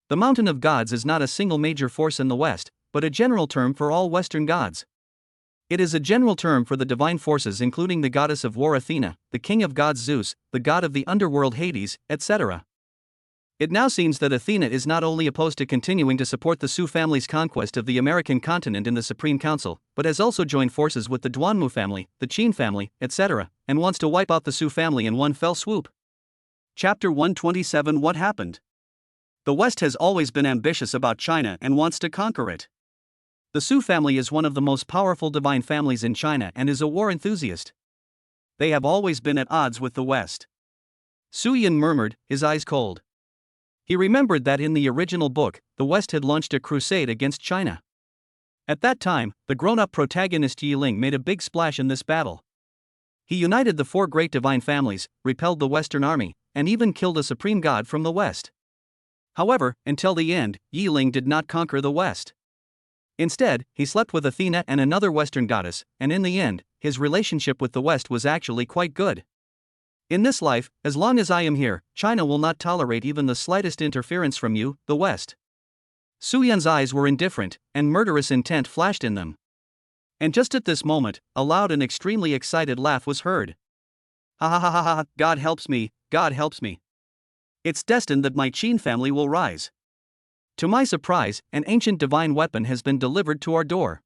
The Mountain of Gods is not a single major force in the West, but a general term for all Western gods. It is a general term for the divine forces including the goddess of war Athena, the king of gods Zeus, the god of the underworld Hades, etc. It now seems that Athena is not only opposed to continuing to support the Su family's conquest of the American continent in the Supreme Council, but has also joined forces with the Duanmu family, the Qin family, etc., and wants to wipe out the Su family in one fell swoop. Chapter 127 What happened? The West has always been ambitious about China and wants to conquer it. The Su family is one of the most powerful divine families in China and is a war enthusiast. They have always been at odds with the West. Su Yun murmured, his eyes cold. He remembered that in the original book, the West had launched a crusade against China. At that time, the grown-up protagonist Yi Ling made a big splash in this battle. He united the 4 great divine families, repelled the Western army, and even killed a supreme god from the West. However, until the end, Yi Ling did not conquer the West. Instead, he slept with Athena and another Western goddess, and in the end, his relationship with the West was actually quite good. In this life, as long as I am here, China will not tolerate even the slightest interference from you, the West. Su Yun's eyes were indifferent, and murderous intent flashed in them. And just at this moment, a loud and extremely excited laugh was heard. Ha ha ha ha ha, God helps me, God helps me. It's destined that my Qin family will rise. To my surprise, an ancient divine weapon has been delivered to our door.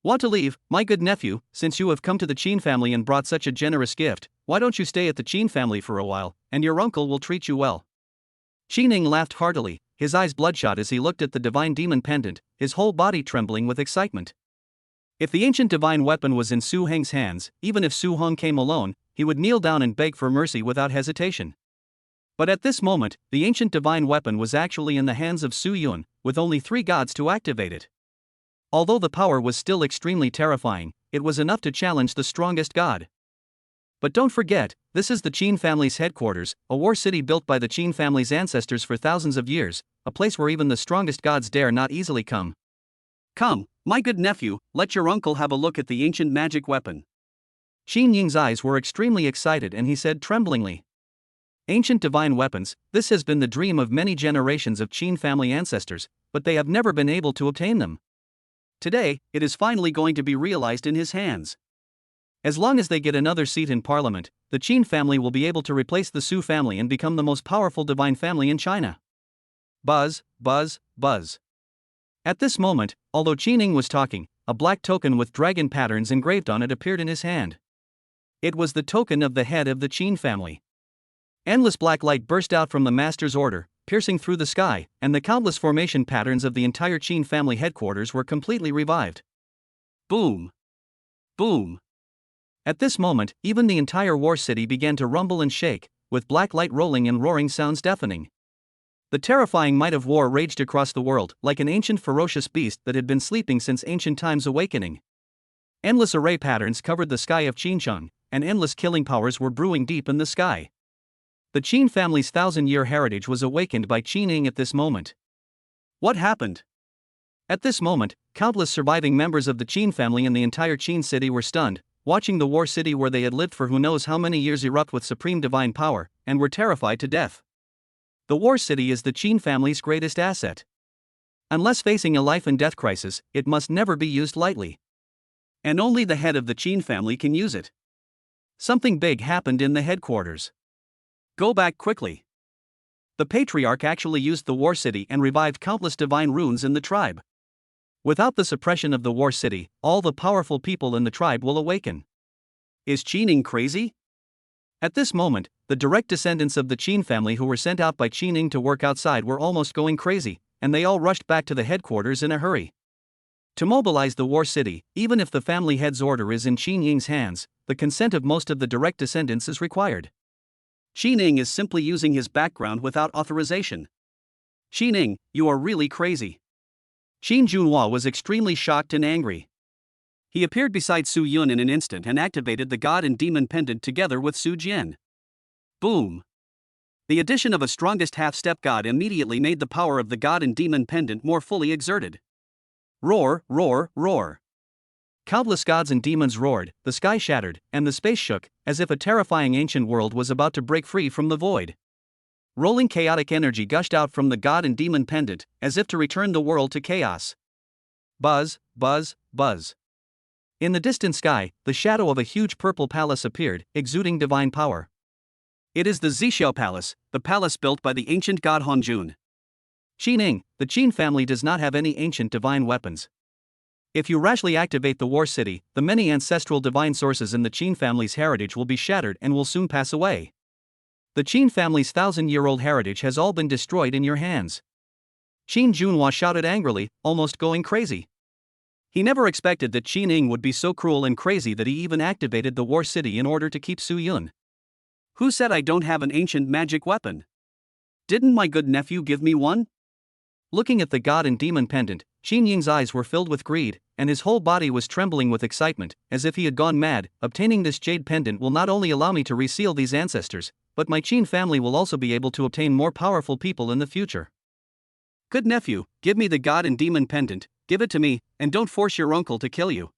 Want to leave, my good nephew? Since you have come to the Qin family and brought such a generous gift, why don't you stay at the Qin family for a while, and your uncle will treat you well. Qining laughed heartily, his eyes bloodshot as he looked at the divine demon pendant, his whole body trembling with excitement. If the ancient divine weapon was in Su Heng's hands, even if Su Heng came alone, he would kneel down and beg for mercy without hesitation. But at this moment, the ancient divine weapon was actually in the hands of Su Yun, with only 3 gods to activate it. Although the power was still extremely terrifying, it was enough to challenge the strongest god. But don't forget, this is the Qin family's headquarters, a war city built by the Qin family's ancestors for thousands of years, a place where even the strongest gods dare not easily come. Come, my good nephew, let your uncle have a look at the ancient magic weapon. Qin Ying's eyes were extremely excited and he said tremblingly. Ancient divine weapons, this has been the dream of many generations of Qin family ancestors, but they have never been able to obtain them. Today, it is finally going to be realized in his hands. As long as they get another seat in parliament, the Qin family will be able to replace the Su family and become the most powerful divine family in China. Buzz, buzz, buzz. At this moment, although Qining was talking, a black token with dragon patterns engraved on it appeared in his hand. It was the token of the head of the Qin family. Endless black light burst out from the master's order, piercing through the sky, and the countless formation patterns of the entire Qin family headquarters were completely revived. Boom! Boom! At this moment, even the entire war city began to rumble and shake, with black light rolling and roaring sounds deafening. The terrifying might of war raged across the world, like an ancient ferocious beast that had been sleeping since ancient times awakening. Endless array patterns covered the sky of Qincheng, and endless killing powers were brewing deep in the sky. The Qin family's 1,000-year heritage was awakened by Qining at this moment. What happened? At this moment, countless surviving members of the Qin family in the entire Qin city were stunned, watching the war city where they had lived for who knows how many years erupt with supreme divine power, and were terrified to death. The war city is the Qin family's greatest asset. Unless facing a life and death crisis, it must never be used lightly. And only the head of the Qin family can use it. Something big happened in the headquarters. Go back quickly. The patriarch actually used the war city and revived countless divine runes in the tribe. Without the suppression of the war city, all the powerful people in the tribe will awaken. Is Qining crazy? At this moment, the direct descendants of the Qin family who were sent out by Qining to work outside were almost going crazy, and they all rushed back to the headquarters in a hurry. To mobilize the war city, even if the family head's order is in Qin Ying's hands, the consent of most of the direct descendants is required. Qining is simply using his background without authorization. Qining, you are really crazy. Qin Junhua was extremely shocked and angry. He appeared beside Su Yun in an instant and activated the God and Demon pendant together with Su Jian. Boom! The addition of a strongest half-step god immediately made the power of the God and Demon pendant more fully exerted. Roar, roar, roar. Countless gods and demons roared, the sky shattered, and the space shook, as if a terrifying ancient world was about to break free from the void. Rolling chaotic energy gushed out from the God and Demon pendant, as if to return the world to chaos. Buzz, buzz, buzz. In the distant sky, the shadow of a huge purple palace appeared, exuding divine power. It is the Zixiao Palace, the palace built by the ancient god Honjun. Qining, the Qin family does not have any ancient divine weapons. If you rashly activate the War City, the many ancestral divine sources in the Qin family's heritage will be shattered and will soon pass away. The Qin family's 1,000-year-old heritage has all been destroyed in your hands. Qin Junhua shouted angrily, almost going crazy. He never expected that Qining would be so cruel and crazy that he even activated the War City in order to keep Su Yun. Who said I don't have an ancient magic weapon? Didn't my good nephew give me one? Looking at the God and Demon pendant, Qin Ying's eyes were filled with greed, and his whole body was trembling with excitement, as if he had gone mad. Obtaining this jade pendant will not only allow me to reseal these ancestors, but my Qin family will also be able to obtain more powerful people in the future. Good nephew, give me the God and Demon pendant, give it to me, and don't force your uncle to kill you.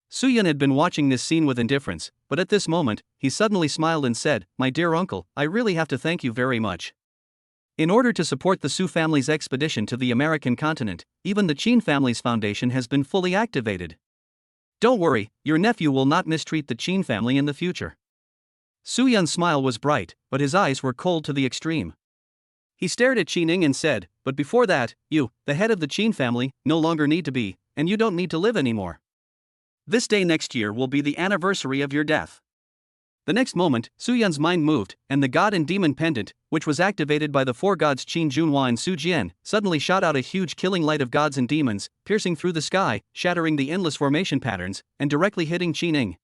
Su Yun had been watching this scene with indifference, but at this moment, he suddenly smiled and said, "My dear uncle, I really have to thank you very much. In order to support the Su family's expedition to the American continent, even the Qin family's foundation has been fully activated. Don't worry, your nephew will not mistreat the Qin family in the future." Su Yun's smile was bright, but his eyes were cold to the extreme. He stared at Qining and said, "But before that, you, the head of the Qin family, no longer need to be, and you don't need to live anymore. This day next year will be the anniversary of your death." The next moment, Su Yun's mind moved, and the God and Demon pendant, which was activated by the four gods Qin Junhua and Su Jian, suddenly shot out a huge killing light of gods and demons, piercing through the sky, shattering the endless formation patterns, and directly hitting Qining.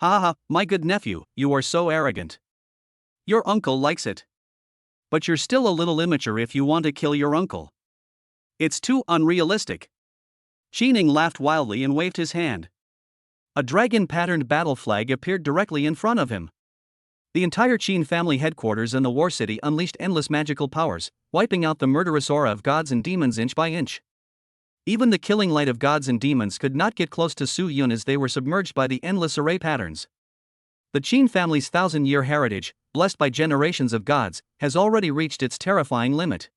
"Ha ha, my good nephew, you are so arrogant. Your uncle likes it. But you're still a little immature if you want to kill your uncle. It's too unrealistic." Qining laughed wildly and waved his hand. A dragon-patterned battle flag appeared directly in front of him. The entire Qin family headquarters and the War City unleashed endless magical powers, wiping out the murderous aura of gods and demons inch by inch. Even the killing light of gods and demons could not get close to Su Yun as they were submerged by the endless array patterns. The Qin family's 1,000-year heritage, blessed by generations of gods, has already reached its terrifying limit.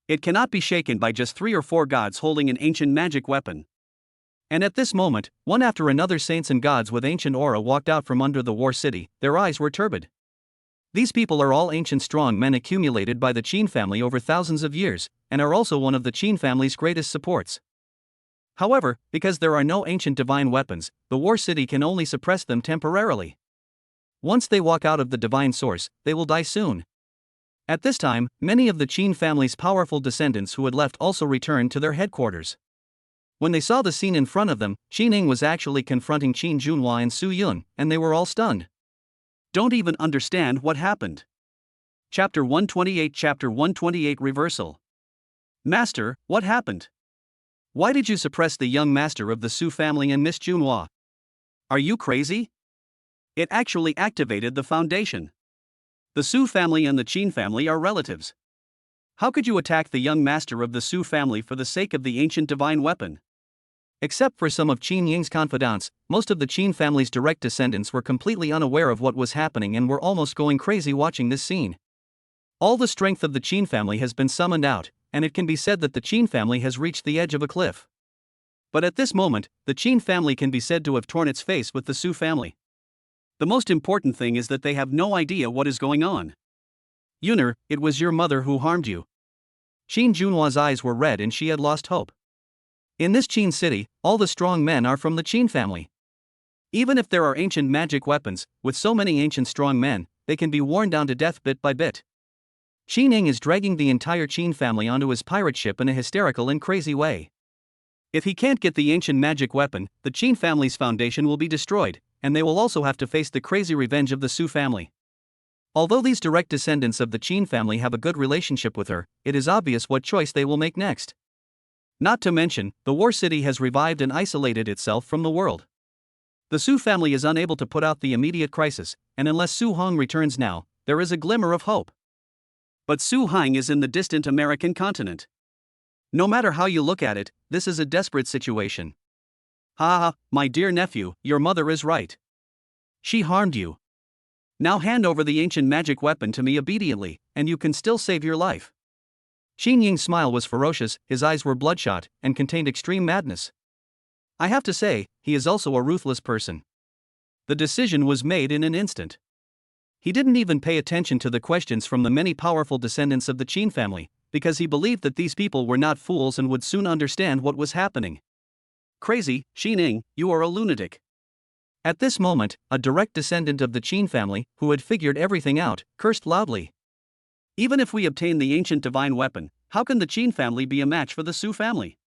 It cannot be shaken by just 3 or 4 gods holding an ancient magic weapon. And at this moment, one after another saints and gods with ancient aura walked out from under the War City, their eyes were turbid. These people are all ancient strong men accumulated by the Qin family over thousands of years, and are also one of the Qin family's greatest supports. However, because there are no ancient divine weapons, the War City can only suppress them temporarily. Once they walk out of the divine source, they will die soon. At this time, many of the Qin family's powerful descendants who had left also returned to their headquarters. When they saw the scene in front of them, Qining was actually confronting Qin Junhua and Su Yun, and they were all stunned. Don't even understand what happened. Chapter 128 Reversal. Master, what happened? Why did you suppress the young master of the Su family and Miss Junhua? Are you crazy? It actually activated the foundation. The Su family and the Qin family are relatives. How could you attack the young master of the Su family for the sake of the ancient divine weapon? Except for some of Qin Ying's confidants, most of the Qin family's direct descendants were completely unaware of what was happening and were almost going crazy watching this scene. All the strength of the Qin family has been summoned out, and it can be said that the Qin family has reached the edge of a cliff. But at this moment, the Qin family can be said to have torn its face with the Su family. The most important thing is that they have no idea what is going on. Yuner, it was your mother who harmed you. Qin Junhua's eyes were red and she had lost hope. In this Qin city, all the strong men are from the Qin family. Even if there are ancient magic weapons, with so many ancient strong men, they can be worn down to death bit by bit. Qining is dragging the entire Qin family onto his pirate ship in a hysterical and crazy way. If he can't get the ancient magic weapon, the Qin family's foundation will be destroyed, and they will also have to face the crazy revenge of the Su family. Although these direct descendants of the Qin family have a good relationship with her, it is obvious what choice they will make next. Not to mention, the war city has revived and isolated itself from the world. The Su family is unable to put out the immediate crisis, and unless Su Hong returns now, there is a glimmer of hope. But Su Hong is in the distant American continent. No matter how you look at it, this is a desperate situation. Ha ha, my dear nephew, your mother is right. She harmed you. Now hand over the ancient magic weapon to me obediently, and you can still save your life. Xin Ying's smile was ferocious, his eyes were bloodshot, and contained extreme madness. I have to say, he is also a ruthless person. The decision was made in an instant. He didn't even pay attention to the questions from the many powerful descendants of the Qin family, because he believed that these people were not fools and would soon understand what was happening. Crazy, Xin Ying, you are a lunatic. At this moment, a direct descendant of the Qin family, who had figured everything out, cursed loudly. Even if we obtain the ancient divine weapon, how can the Qin family be a match for the Su family?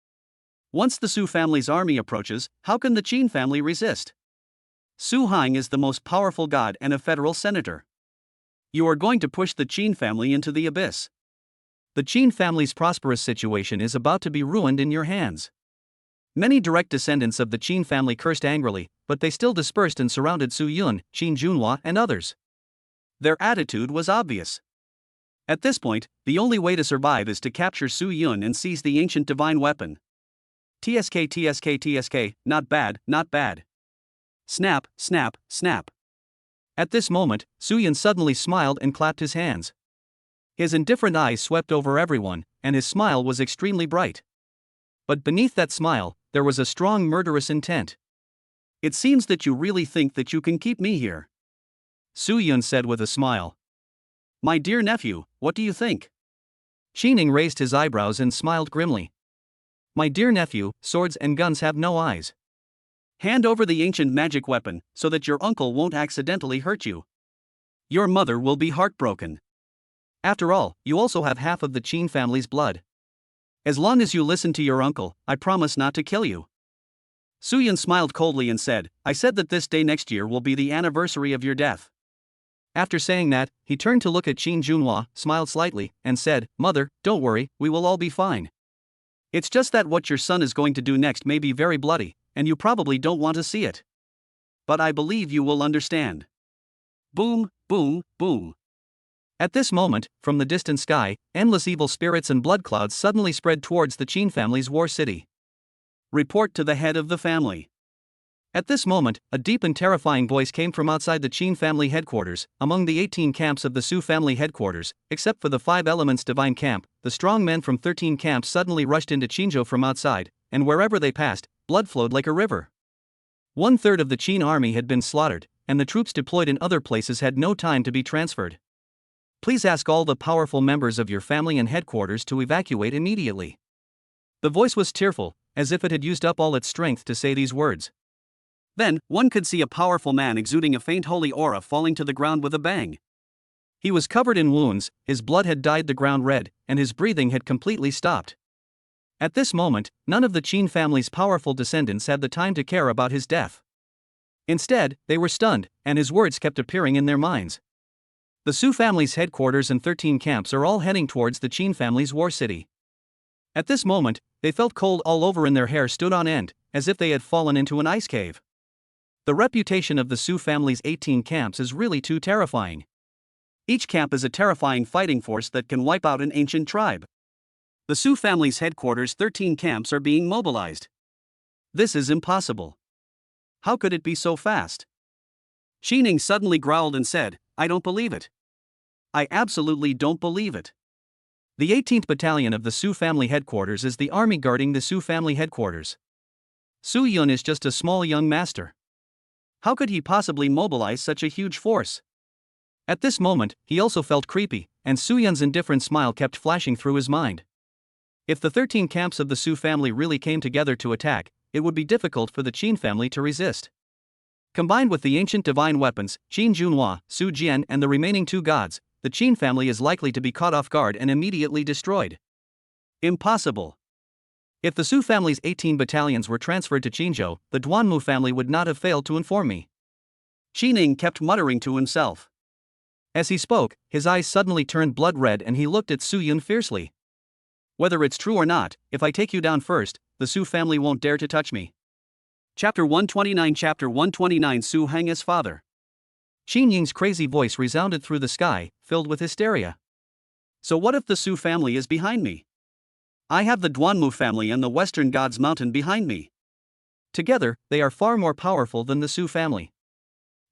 Once the Su family's army approaches, how can the Qin family resist? Su Hong is the most powerful god and a federal senator. You are going to push the Qin family into the abyss. The Qin family's prosperous situation is about to be ruined in your hands. Many direct descendants of the Qin family cursed angrily, but they still dispersed and surrounded Su Yun, Qin Junhua, and others. Their attitude was obvious. At this point, the only way to survive is to capture Su Yun and seize the ancient divine weapon. TSK TSK TSK, not bad, not bad. Snap, snap, snap. At this moment, Su Yun suddenly smiled and clapped his hands. His indifferent eyes swept over everyone, and his smile was extremely bright. But beneath that smile, there was a strong murderous intent. It seems that you really think that you can keep me here. Su Yun said with a smile. My dear nephew, what do you think? Xining raised his eyebrows and smiled grimly. My dear nephew, swords and guns have no eyes. Hand over the ancient magic weapon, so that your uncle won't accidentally hurt you. Your mother will be heartbroken. After all, you also have half of the Qin family's blood. As long as you listen to your uncle, I promise not to kill you. Su Yun smiled coldly and said, I said that this day next year will be the anniversary of your death. After saying that, he turned to look at Qin Junhua, smiled slightly, and said, Mother, don't worry, we will all be fine. It's just that what your son is going to do next may be very bloody, and you probably don't want to see it. But I believe you will understand. Boom, boom, boom. At this moment, from the distant sky, endless evil spirits and blood clouds suddenly spread towards the Qin family's war city. Report to the head of the family. At this moment, a deep and terrifying voice came from outside the Qin family headquarters. Among the 18 camps of the Su family headquarters, except for the 5 elements divine camp, the strong men from 13 camps suddenly rushed into Qinzhou from outside, and wherever they passed, blood flowed like a river. 1/3 of the Qin army had been slaughtered, and the troops deployed in other places had no time to be transferred. Please ask all the powerful members of your family and headquarters to evacuate immediately. The voice was tearful, as if it had used up all its strength to say these words. Then, one could see a powerful man exuding a faint holy aura falling to the ground with a bang. He was covered in wounds, his blood had dyed the ground red, and his breathing had completely stopped. At this moment, none of the Qin family's powerful descendants had the time to care about his death. Instead, they were stunned, and his words kept appearing in their minds. The Su family's headquarters and 13 camps are all heading towards the Qin family's war city. At this moment, they felt cold all over and their hair stood on end, as if they had fallen into an ice cave. The reputation of the Su family's 18 camps is really too terrifying. Each camp is a terrifying fighting force that can wipe out an ancient tribe. The Su family's headquarters' 13 camps are being mobilized. This is impossible. How could it be so fast? Xining suddenly growled and said, I don't believe it. I absolutely don't believe it. The 18th Battalion of the Su family headquarters is the army guarding the Su family headquarters. Su Yun is just a small young master. How could he possibly mobilize such a huge force? At this moment, he also felt creepy, and Su Yun's indifferent smile kept flashing through his mind. If the 13 camps of the Su family really came together to attack, it would be difficult for the Qin family to resist. Combined with the ancient divine weapons, Qin Junhua, Su Jian, and the remaining 2 gods, the Qin family is likely to be caught off guard and immediately destroyed. Impossible. If the Su family's 18 battalions were transferred to Qinzhou, the Duanmu family would not have failed to inform me. Xining kept muttering to himself. As he spoke, his eyes suddenly turned blood red and he looked at Su Yun fiercely. Whether it's true or not, if I take you down first, the Su family won't dare to touch me. Chapter 129 Chapter 129 Su Heng's father. Qin Ying's crazy voice resounded through the sky, filled with hysteria. So what if the Su family is behind me? I have the Duanmu family and the Western Gods Mountain behind me. Together, they are far more powerful than the Su family.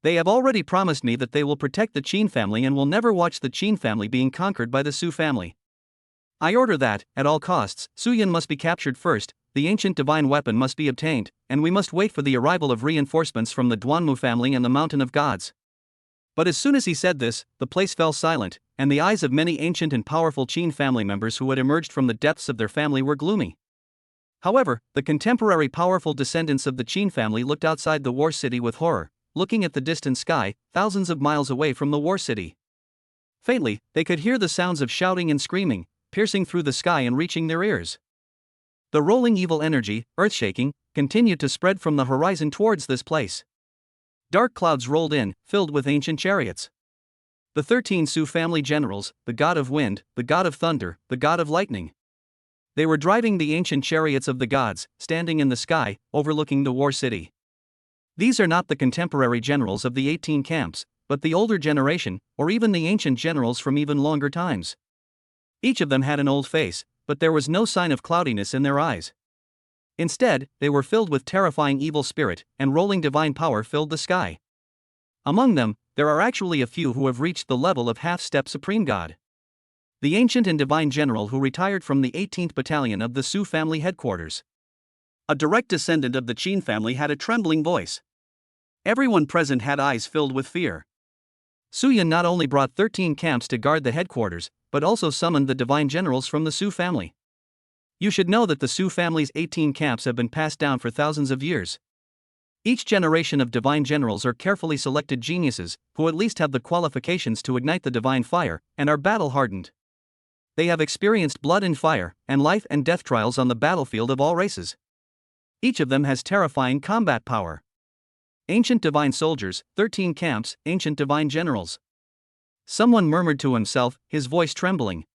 They have already promised me that they will protect the Qin family and will never watch the Qin family being conquered by the Su family. I order that, at all costs, Su Yun must be captured first, the ancient divine weapon must be obtained, and we must wait for the arrival of reinforcements from the Duanmu family and the Mountain of Gods. But as soon as he said this, the place fell silent, and the eyes of many ancient and powerful Qin family members who had emerged from the depths of their family were gloomy. However, the contemporary powerful descendants of the Qin family looked outside the war city with horror, looking at the distant sky, thousands of miles away from the war city. Faintly, they could hear the sounds of shouting and screaming, piercing through the sky and reaching their ears. The rolling evil energy, earth-shaking, continued to spread from the horizon towards this place. Dark clouds rolled in, filled with ancient chariots. The 13 Su family generals, the god of wind, the god of thunder, the god of lightning. They were driving the ancient chariots of the gods, standing in the sky, overlooking the war city. These are not the contemporary generals of the 18 camps, but the older generation, or even the ancient generals from even longer times. Each of them had an old face, but there was no sign of cloudiness in their eyes. Instead, they were filled with terrifying evil spirit, and rolling divine power filled the sky. Among them, there are actually a few who have reached the level of half-step supreme god. The ancient and divine general who retired from the 18th Battalion of the Su family headquarters. A direct descendant of the Qin family had a trembling voice. Everyone present had eyes filled with fear. Su Yun not only brought 13 camps to guard the headquarters, but also summoned the divine generals from the Su family. You should know that the Su family's 18 camps have been passed down for thousands of years. Each generation of divine generals are carefully selected geniuses, who at least have the qualifications to ignite the divine fire, and are battle-hardened. They have experienced blood and fire, and life and death trials on the battlefield of all races. Each of them has terrifying combat power. Ancient divine soldiers, 13 camps, ancient divine generals. Someone murmured to himself, his voice trembling.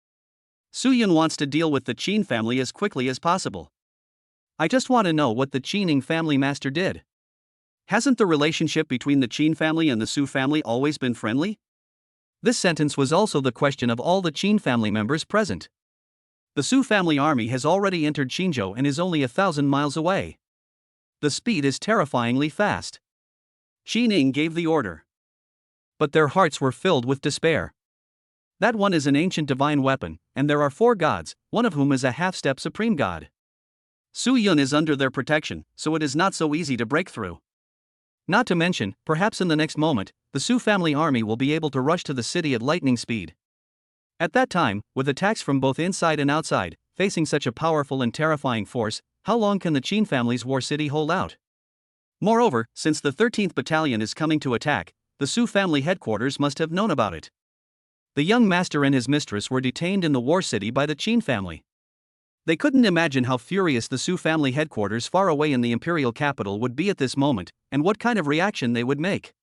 Su Yun wants to deal with the Qin family as quickly as possible. I just want to know what the Qining family master did. Hasn't the relationship between the Qin family and the Su family always been friendly? This sentence was also the question of all the Qin family members present. The Su family army has already entered Qinzhou and is only 1,000 miles away. The speed is terrifyingly fast. Qin Ying gave the order. But their hearts were filled with despair. That one is an ancient divine weapon, and there are 4 gods, one of whom is a half-step supreme god. Su Yun is under their protection, so it is not so easy to break through. Not to mention, perhaps in the next moment, the Su family army will be able to rush to the city at lightning speed. At that time, with attacks from both inside and outside, facing such a powerful and terrifying force, how long can the Qin family's war city hold out? Moreover, since the 13th Battalion is coming to attack, the Su family headquarters must have known about it. The young master and his mistress were detained in the war city by the Qin family. They couldn't imagine how furious the Su family headquarters far away in the imperial capital would be at this moment, and what kind of reaction they would make.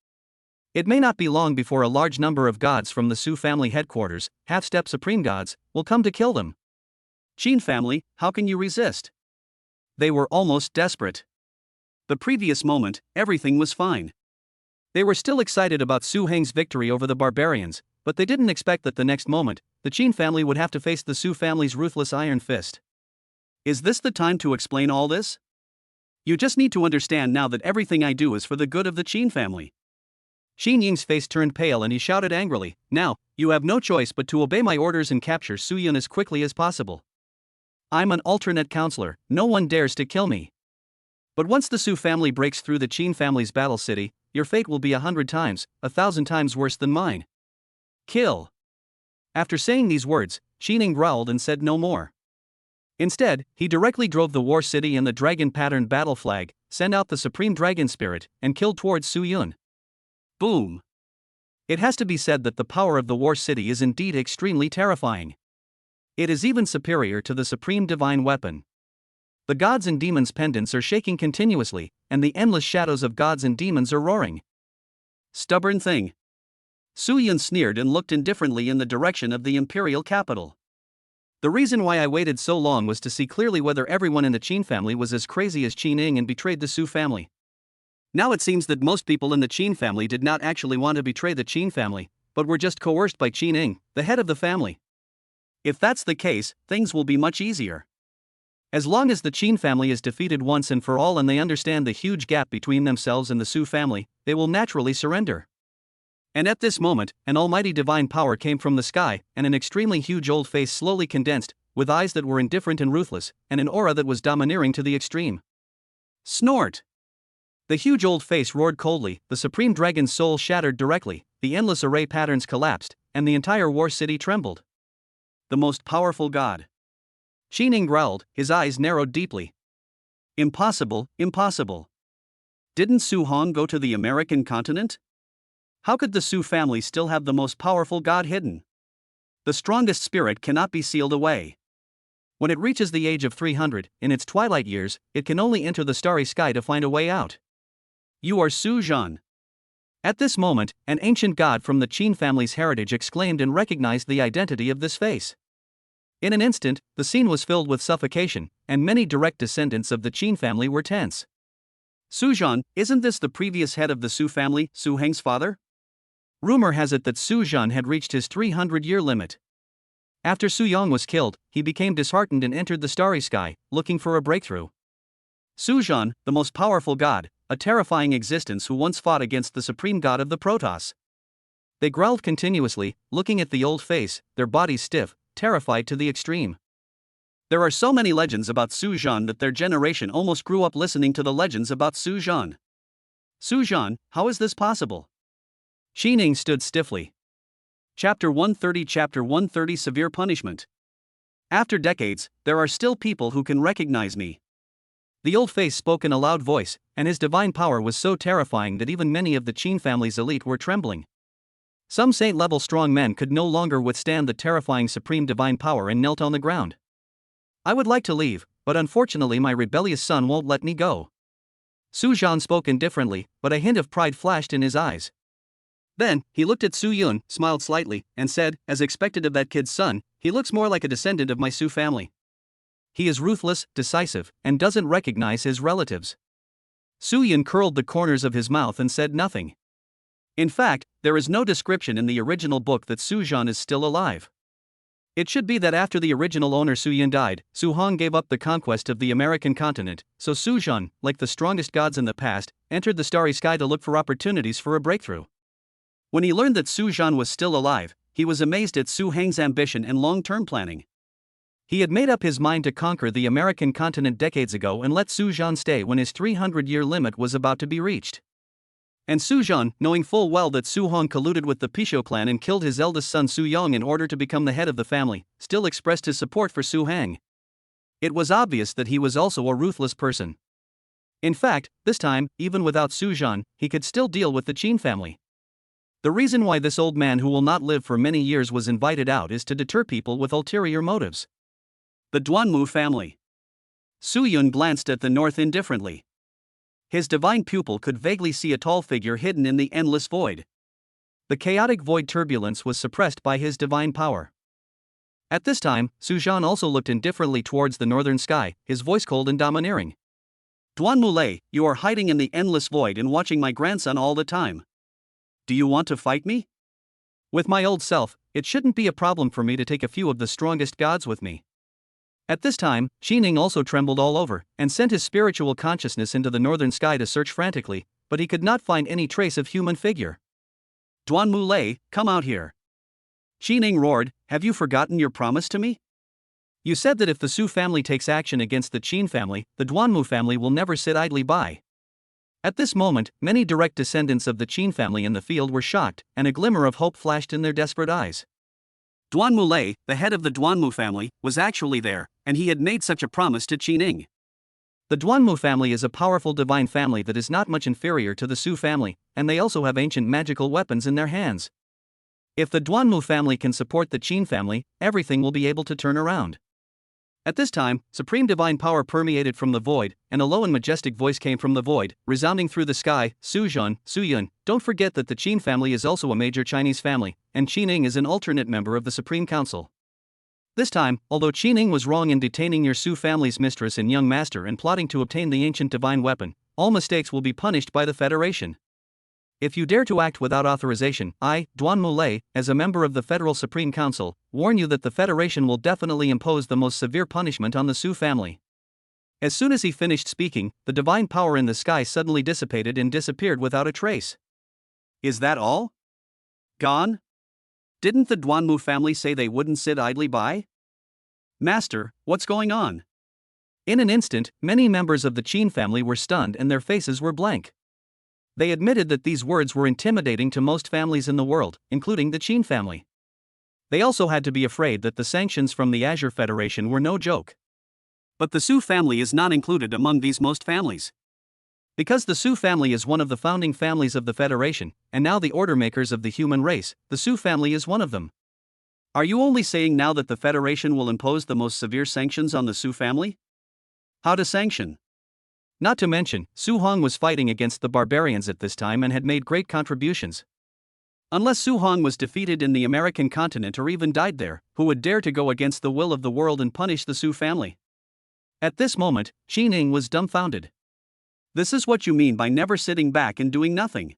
It may not be long before a large number of gods from the Su family headquarters, half-step supreme gods, will come to kill them. Qin family, how can you resist? They were almost desperate. The previous moment, everything was fine. They were still excited about Su Heng's victory over the barbarians, but they didn't expect that the next moment, the Qin family would have to face the Su family's ruthless iron fist. Is this the time to explain all this? You just need to understand now that everything I do is for the good of the Qin family. Qin Ying's face turned pale and he shouted angrily, "Now, you have no choice but to obey my orders and capture Su Yun as quickly as possible. I'm an alternate counselor, no one dares to kill me. But once the Su family breaks through the Qin family's battle city, your fate will be 100 times, 1,000 times worse than mine. Kill." After saying these words, Qin Ying growled and said no more. Instead, he directly drove the war city and the dragon-patterned battle flag, sent out the supreme dragon spirit, and killed towards Su Yun. Boom! It has to be said that the power of the war city is indeed extremely terrifying. It is even superior to the supreme divine weapon. The gods and demons' pendants are shaking continuously, and the endless shadows of gods and demons are roaring. Stubborn thing. Su Yun sneered and looked indifferently in the direction of the imperial capital. The reason why I waited so long was to see clearly whether everyone in the Qin family was as crazy as Qin Ning and betrayed the Su family. Now it seems that most people in the Qin family did not actually want to betray the Qin family, but were just coerced by Qin Ning, the head of the family. If that's the case, things will be much easier. As long as the Qin family is defeated once and for all and they understand the huge gap between themselves and the Su family, they will naturally surrender. And at this moment, an almighty divine power came from the sky, and an extremely huge old face slowly condensed, with eyes that were indifferent and ruthless, and an aura that was domineering to the extreme. Snort! The huge old face roared coldly, the supreme dragon's soul shattered directly, the endless array patterns collapsed, and the entire war city trembled. The most powerful god. Qin Ning growled, his eyes narrowed deeply. Impossible, impossible. Didn't Su Hong go to the American continent? How could the Su family still have the most powerful god hidden? The strongest spirit cannot be sealed away. When it reaches the age of 300, in its twilight years, it can only enter the starry sky to find a way out. You are Su Zhan. At this moment, an ancient god from the Qin family's heritage exclaimed and recognized the identity of this face. In an instant, the scene was filled with suffocation, and many direct descendants of the Qin family were tense. Su Zhan, isn't this the previous head of the Su family, Su Heng's father? Rumor has it that Su Zhan had reached his 300-year limit. After Su Yong was killed, he became disheartened and entered the starry sky, looking for a breakthrough. Su Zhan, the most powerful god, a terrifying existence who once fought against the supreme god of the Protoss. They growled continuously, looking at the old face, their bodies stiff, terrified to the extreme. There are so many legends about Su Zhan that their generation almost grew up listening to the legends about Su Zhan. Su Zhan, how is this possible? Qin Ning stood stiffly. Chapter 130 Severe Punishment. After decades, there are still people who can recognize me. The old face spoke in a loud voice, and his divine power was so terrifying that even many of the Qin family's elite were trembling. Some saint-level strong men could no longer withstand the terrifying supreme divine power and knelt on the ground. I would like to leave, but unfortunately my rebellious son won't let me go. Su Zhan spoke indifferently, but a hint of pride flashed in his eyes. Then, he looked at Su Yun, smiled slightly, and said, as expected of that kid's son, he looks more like a descendant of my Su family. He is ruthless, decisive, and doesn't recognize his relatives. Su Yun curled the corners of his mouth and said nothing. In fact, there is no description in the original book that Su Zhan is still alive. It should be that after the original owner Su Yun died, Su Hong gave up the conquest of the American continent, so Su Zhan, like the strongest gods in the past, entered the starry sky to look for opportunities for a breakthrough. When he learned that Su Zhan was still alive, he was amazed at Su Heng's ambition and long-term planning. He had made up his mind to conquer the American continent decades ago and let Su Zhan stay when his 300-year limit was about to be reached. And Su Zhan, knowing full well that Su Hong colluded with the Pichou clan and killed his eldest son Su Yong in order to become the head of the family, still expressed his support for Su Heng. It was obvious that he was also a ruthless person. In fact, this time, even without Su Zhan, he could still deal with the Qin family. The reason why this old man who will not live for many years was invited out is to deter people with ulterior motives. The Duanmu family. Su Yun glanced at the north indifferently. His divine pupil could vaguely see a tall figure hidden in the endless void. The chaotic void turbulence was suppressed by his divine power. At this time, Su Zhan also looked indifferently towards the northern sky, his voice cold and domineering. Duanmu Lei, you are hiding in the endless void and watching my grandson all the time. Do you want to fight me? With my old self, it shouldn't be a problem for me to take a few of the strongest gods with me. At this time, Qin Ning also trembled all over, and sent his spiritual consciousness into the northern sky to search frantically, but he could not find any trace of human figure. Duanmu Lei, come out here. Qin Ning roared, have you forgotten your promise to me? You said that if the Su family takes action against the Qin family, the Duanmu family will never sit idly by. At this moment, many direct descendants of the Qin family in the field were shocked, and a glimmer of hope flashed in their desperate eyes. Duanmu Lei, the head of the Duanmu family, was actually there, and he had made such a promise to Qin Ning. The Duanmu family is a powerful divine family that is not much inferior to the Su family, and they also have ancient magical weapons in their hands. If the Duanmu family can support the Qin family, everything will be able to turn around. At this time, supreme divine power permeated from the void, and a low and majestic voice came from the void, resounding through the sky, Su Zhan, Su Yun, don't forget that the Qin family is also a major Chinese family, and Qin Ning is an alternate member of the Supreme Council. This time, although Qining was wrong in detaining your Su family's mistress and young master and plotting to obtain the ancient divine weapon, all mistakes will be punished by the Federation. If you dare to act without authorization, I, Duan Mulei, as a member of the Federal Supreme Council, warn you that the Federation will definitely impose the most severe punishment on the Su family. As soon as he finished speaking, the divine power in the sky suddenly dissipated and disappeared without a trace. Is that all? Gone? Didn't the Duanmu family say they wouldn't sit idly by? Master, what's going on? In an instant, many members of the Qin family were stunned and their faces were blank. They admitted that these words were intimidating to most families in the world, including the Qin family. They also had to be afraid that the sanctions from the Azure Federation were no joke. But the Su family is not included among these most families. Because the Su family is one of the founding families of the Federation, and now the order makers of the human race, the Su family is one of them. Are you only saying now that the Federation will impose the most severe sanctions on the Su family? How to sanction? Not to mention, Su Hong was fighting against the barbarians at this time and had made great contributions. Unless Su Hong was defeated in the American continent or even died there, who would dare to go against the will of the world and punish the Su family? At this moment, Qining was dumbfounded. This is what you mean by never sitting back and doing nothing?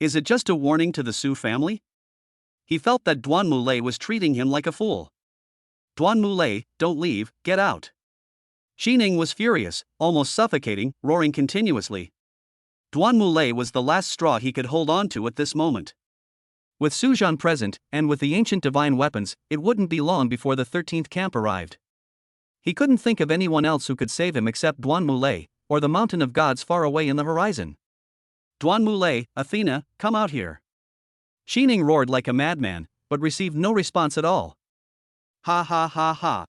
Is it just a warning to the Su family? He felt that Duan Mulei was treating him like a fool. Duan Mulei, don't leave, get out. Qining was furious, almost suffocating, roaring continuously. Duan Mulei was the last straw he could hold on to at this moment. With Su Zhan present, and with the ancient divine weapons, it wouldn't be long before the 13th camp arrived. He couldn't think of anyone else who could save him except Duan Mulei, or the mountain of gods far away in the horizon. Duan Mulei, Athena, come out here. Qining roared like a madman, but received no response at all. Ha ha ha ha.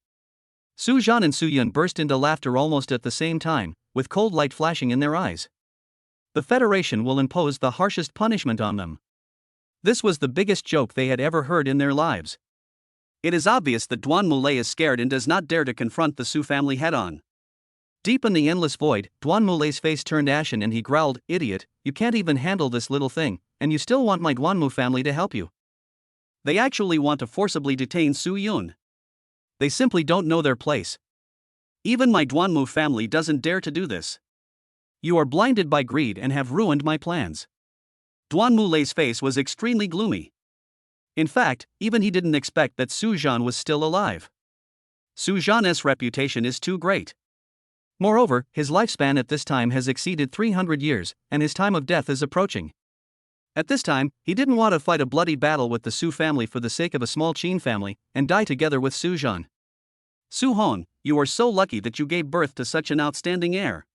Su Zhan and Su Yun burst into laughter almost at the same time, with cold light flashing in their eyes. The Federation will impose the harshest punishment on them. This was the biggest joke they had ever heard in their lives. It is obvious that Duan Mulei is scared and does not dare to confront the Su family head-on. Deep in the endless void, Duan Mulei's face turned ashen and he growled, "Idiot, you can't even handle this little thing, and you still want my Duanmu family to help you." They actually want to forcibly detain Su Yun. They simply don't know their place. Even my Duanmu family doesn't dare to do this. You are blinded by greed and have ruined my plans. Duan Mulei's face was extremely gloomy. In fact, even he didn't expect that Su Zhan was still alive. Su Zhan's reputation is too great. Moreover, his lifespan at this time has exceeded 300 years, and his time of death is approaching. At this time, he didn't want to fight a bloody battle with the Su family for the sake of a small Qin family, and die together with Su Zhan. Su Hong, you are so lucky that you gave birth to such an outstanding heir.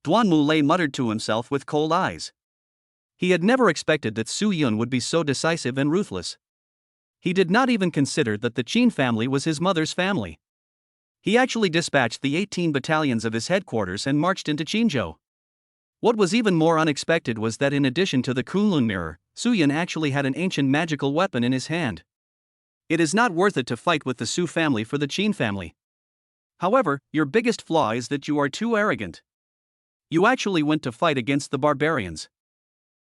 Duan Mulei muttered to himself with cold eyes. He had never expected that Su Yun would be so decisive and ruthless. He did not even consider that the Qin family was his mother's family. He actually dispatched the 18 battalions of his headquarters and marched into Qinzhou. What was even more unexpected was that in addition to the Kunlun mirror, Su Yun actually had an ancient magical weapon in his hand. It is not worth it to fight with the Su family for the Qin family. However, your biggest flaw is that you are too arrogant. You actually went to fight against the barbarians.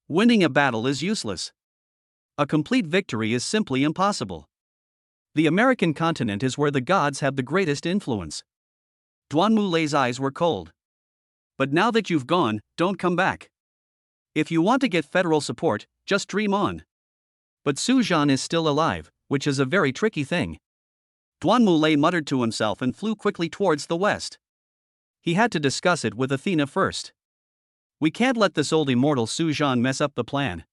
Winning a battle is useless. A complete victory is simply impossible. The American continent is where the gods have the greatest influence. Duan Mulei's eyes were cold. But now that you've gone, don't come back. If you want to get federal support, just dream on. But Su Zhan is still alive, which is a very tricky thing. Duan Mulei muttered to himself and flew quickly towards the west. He had to discuss it with Athena first. We can't let this old immortal Su Zhan mess up the plan.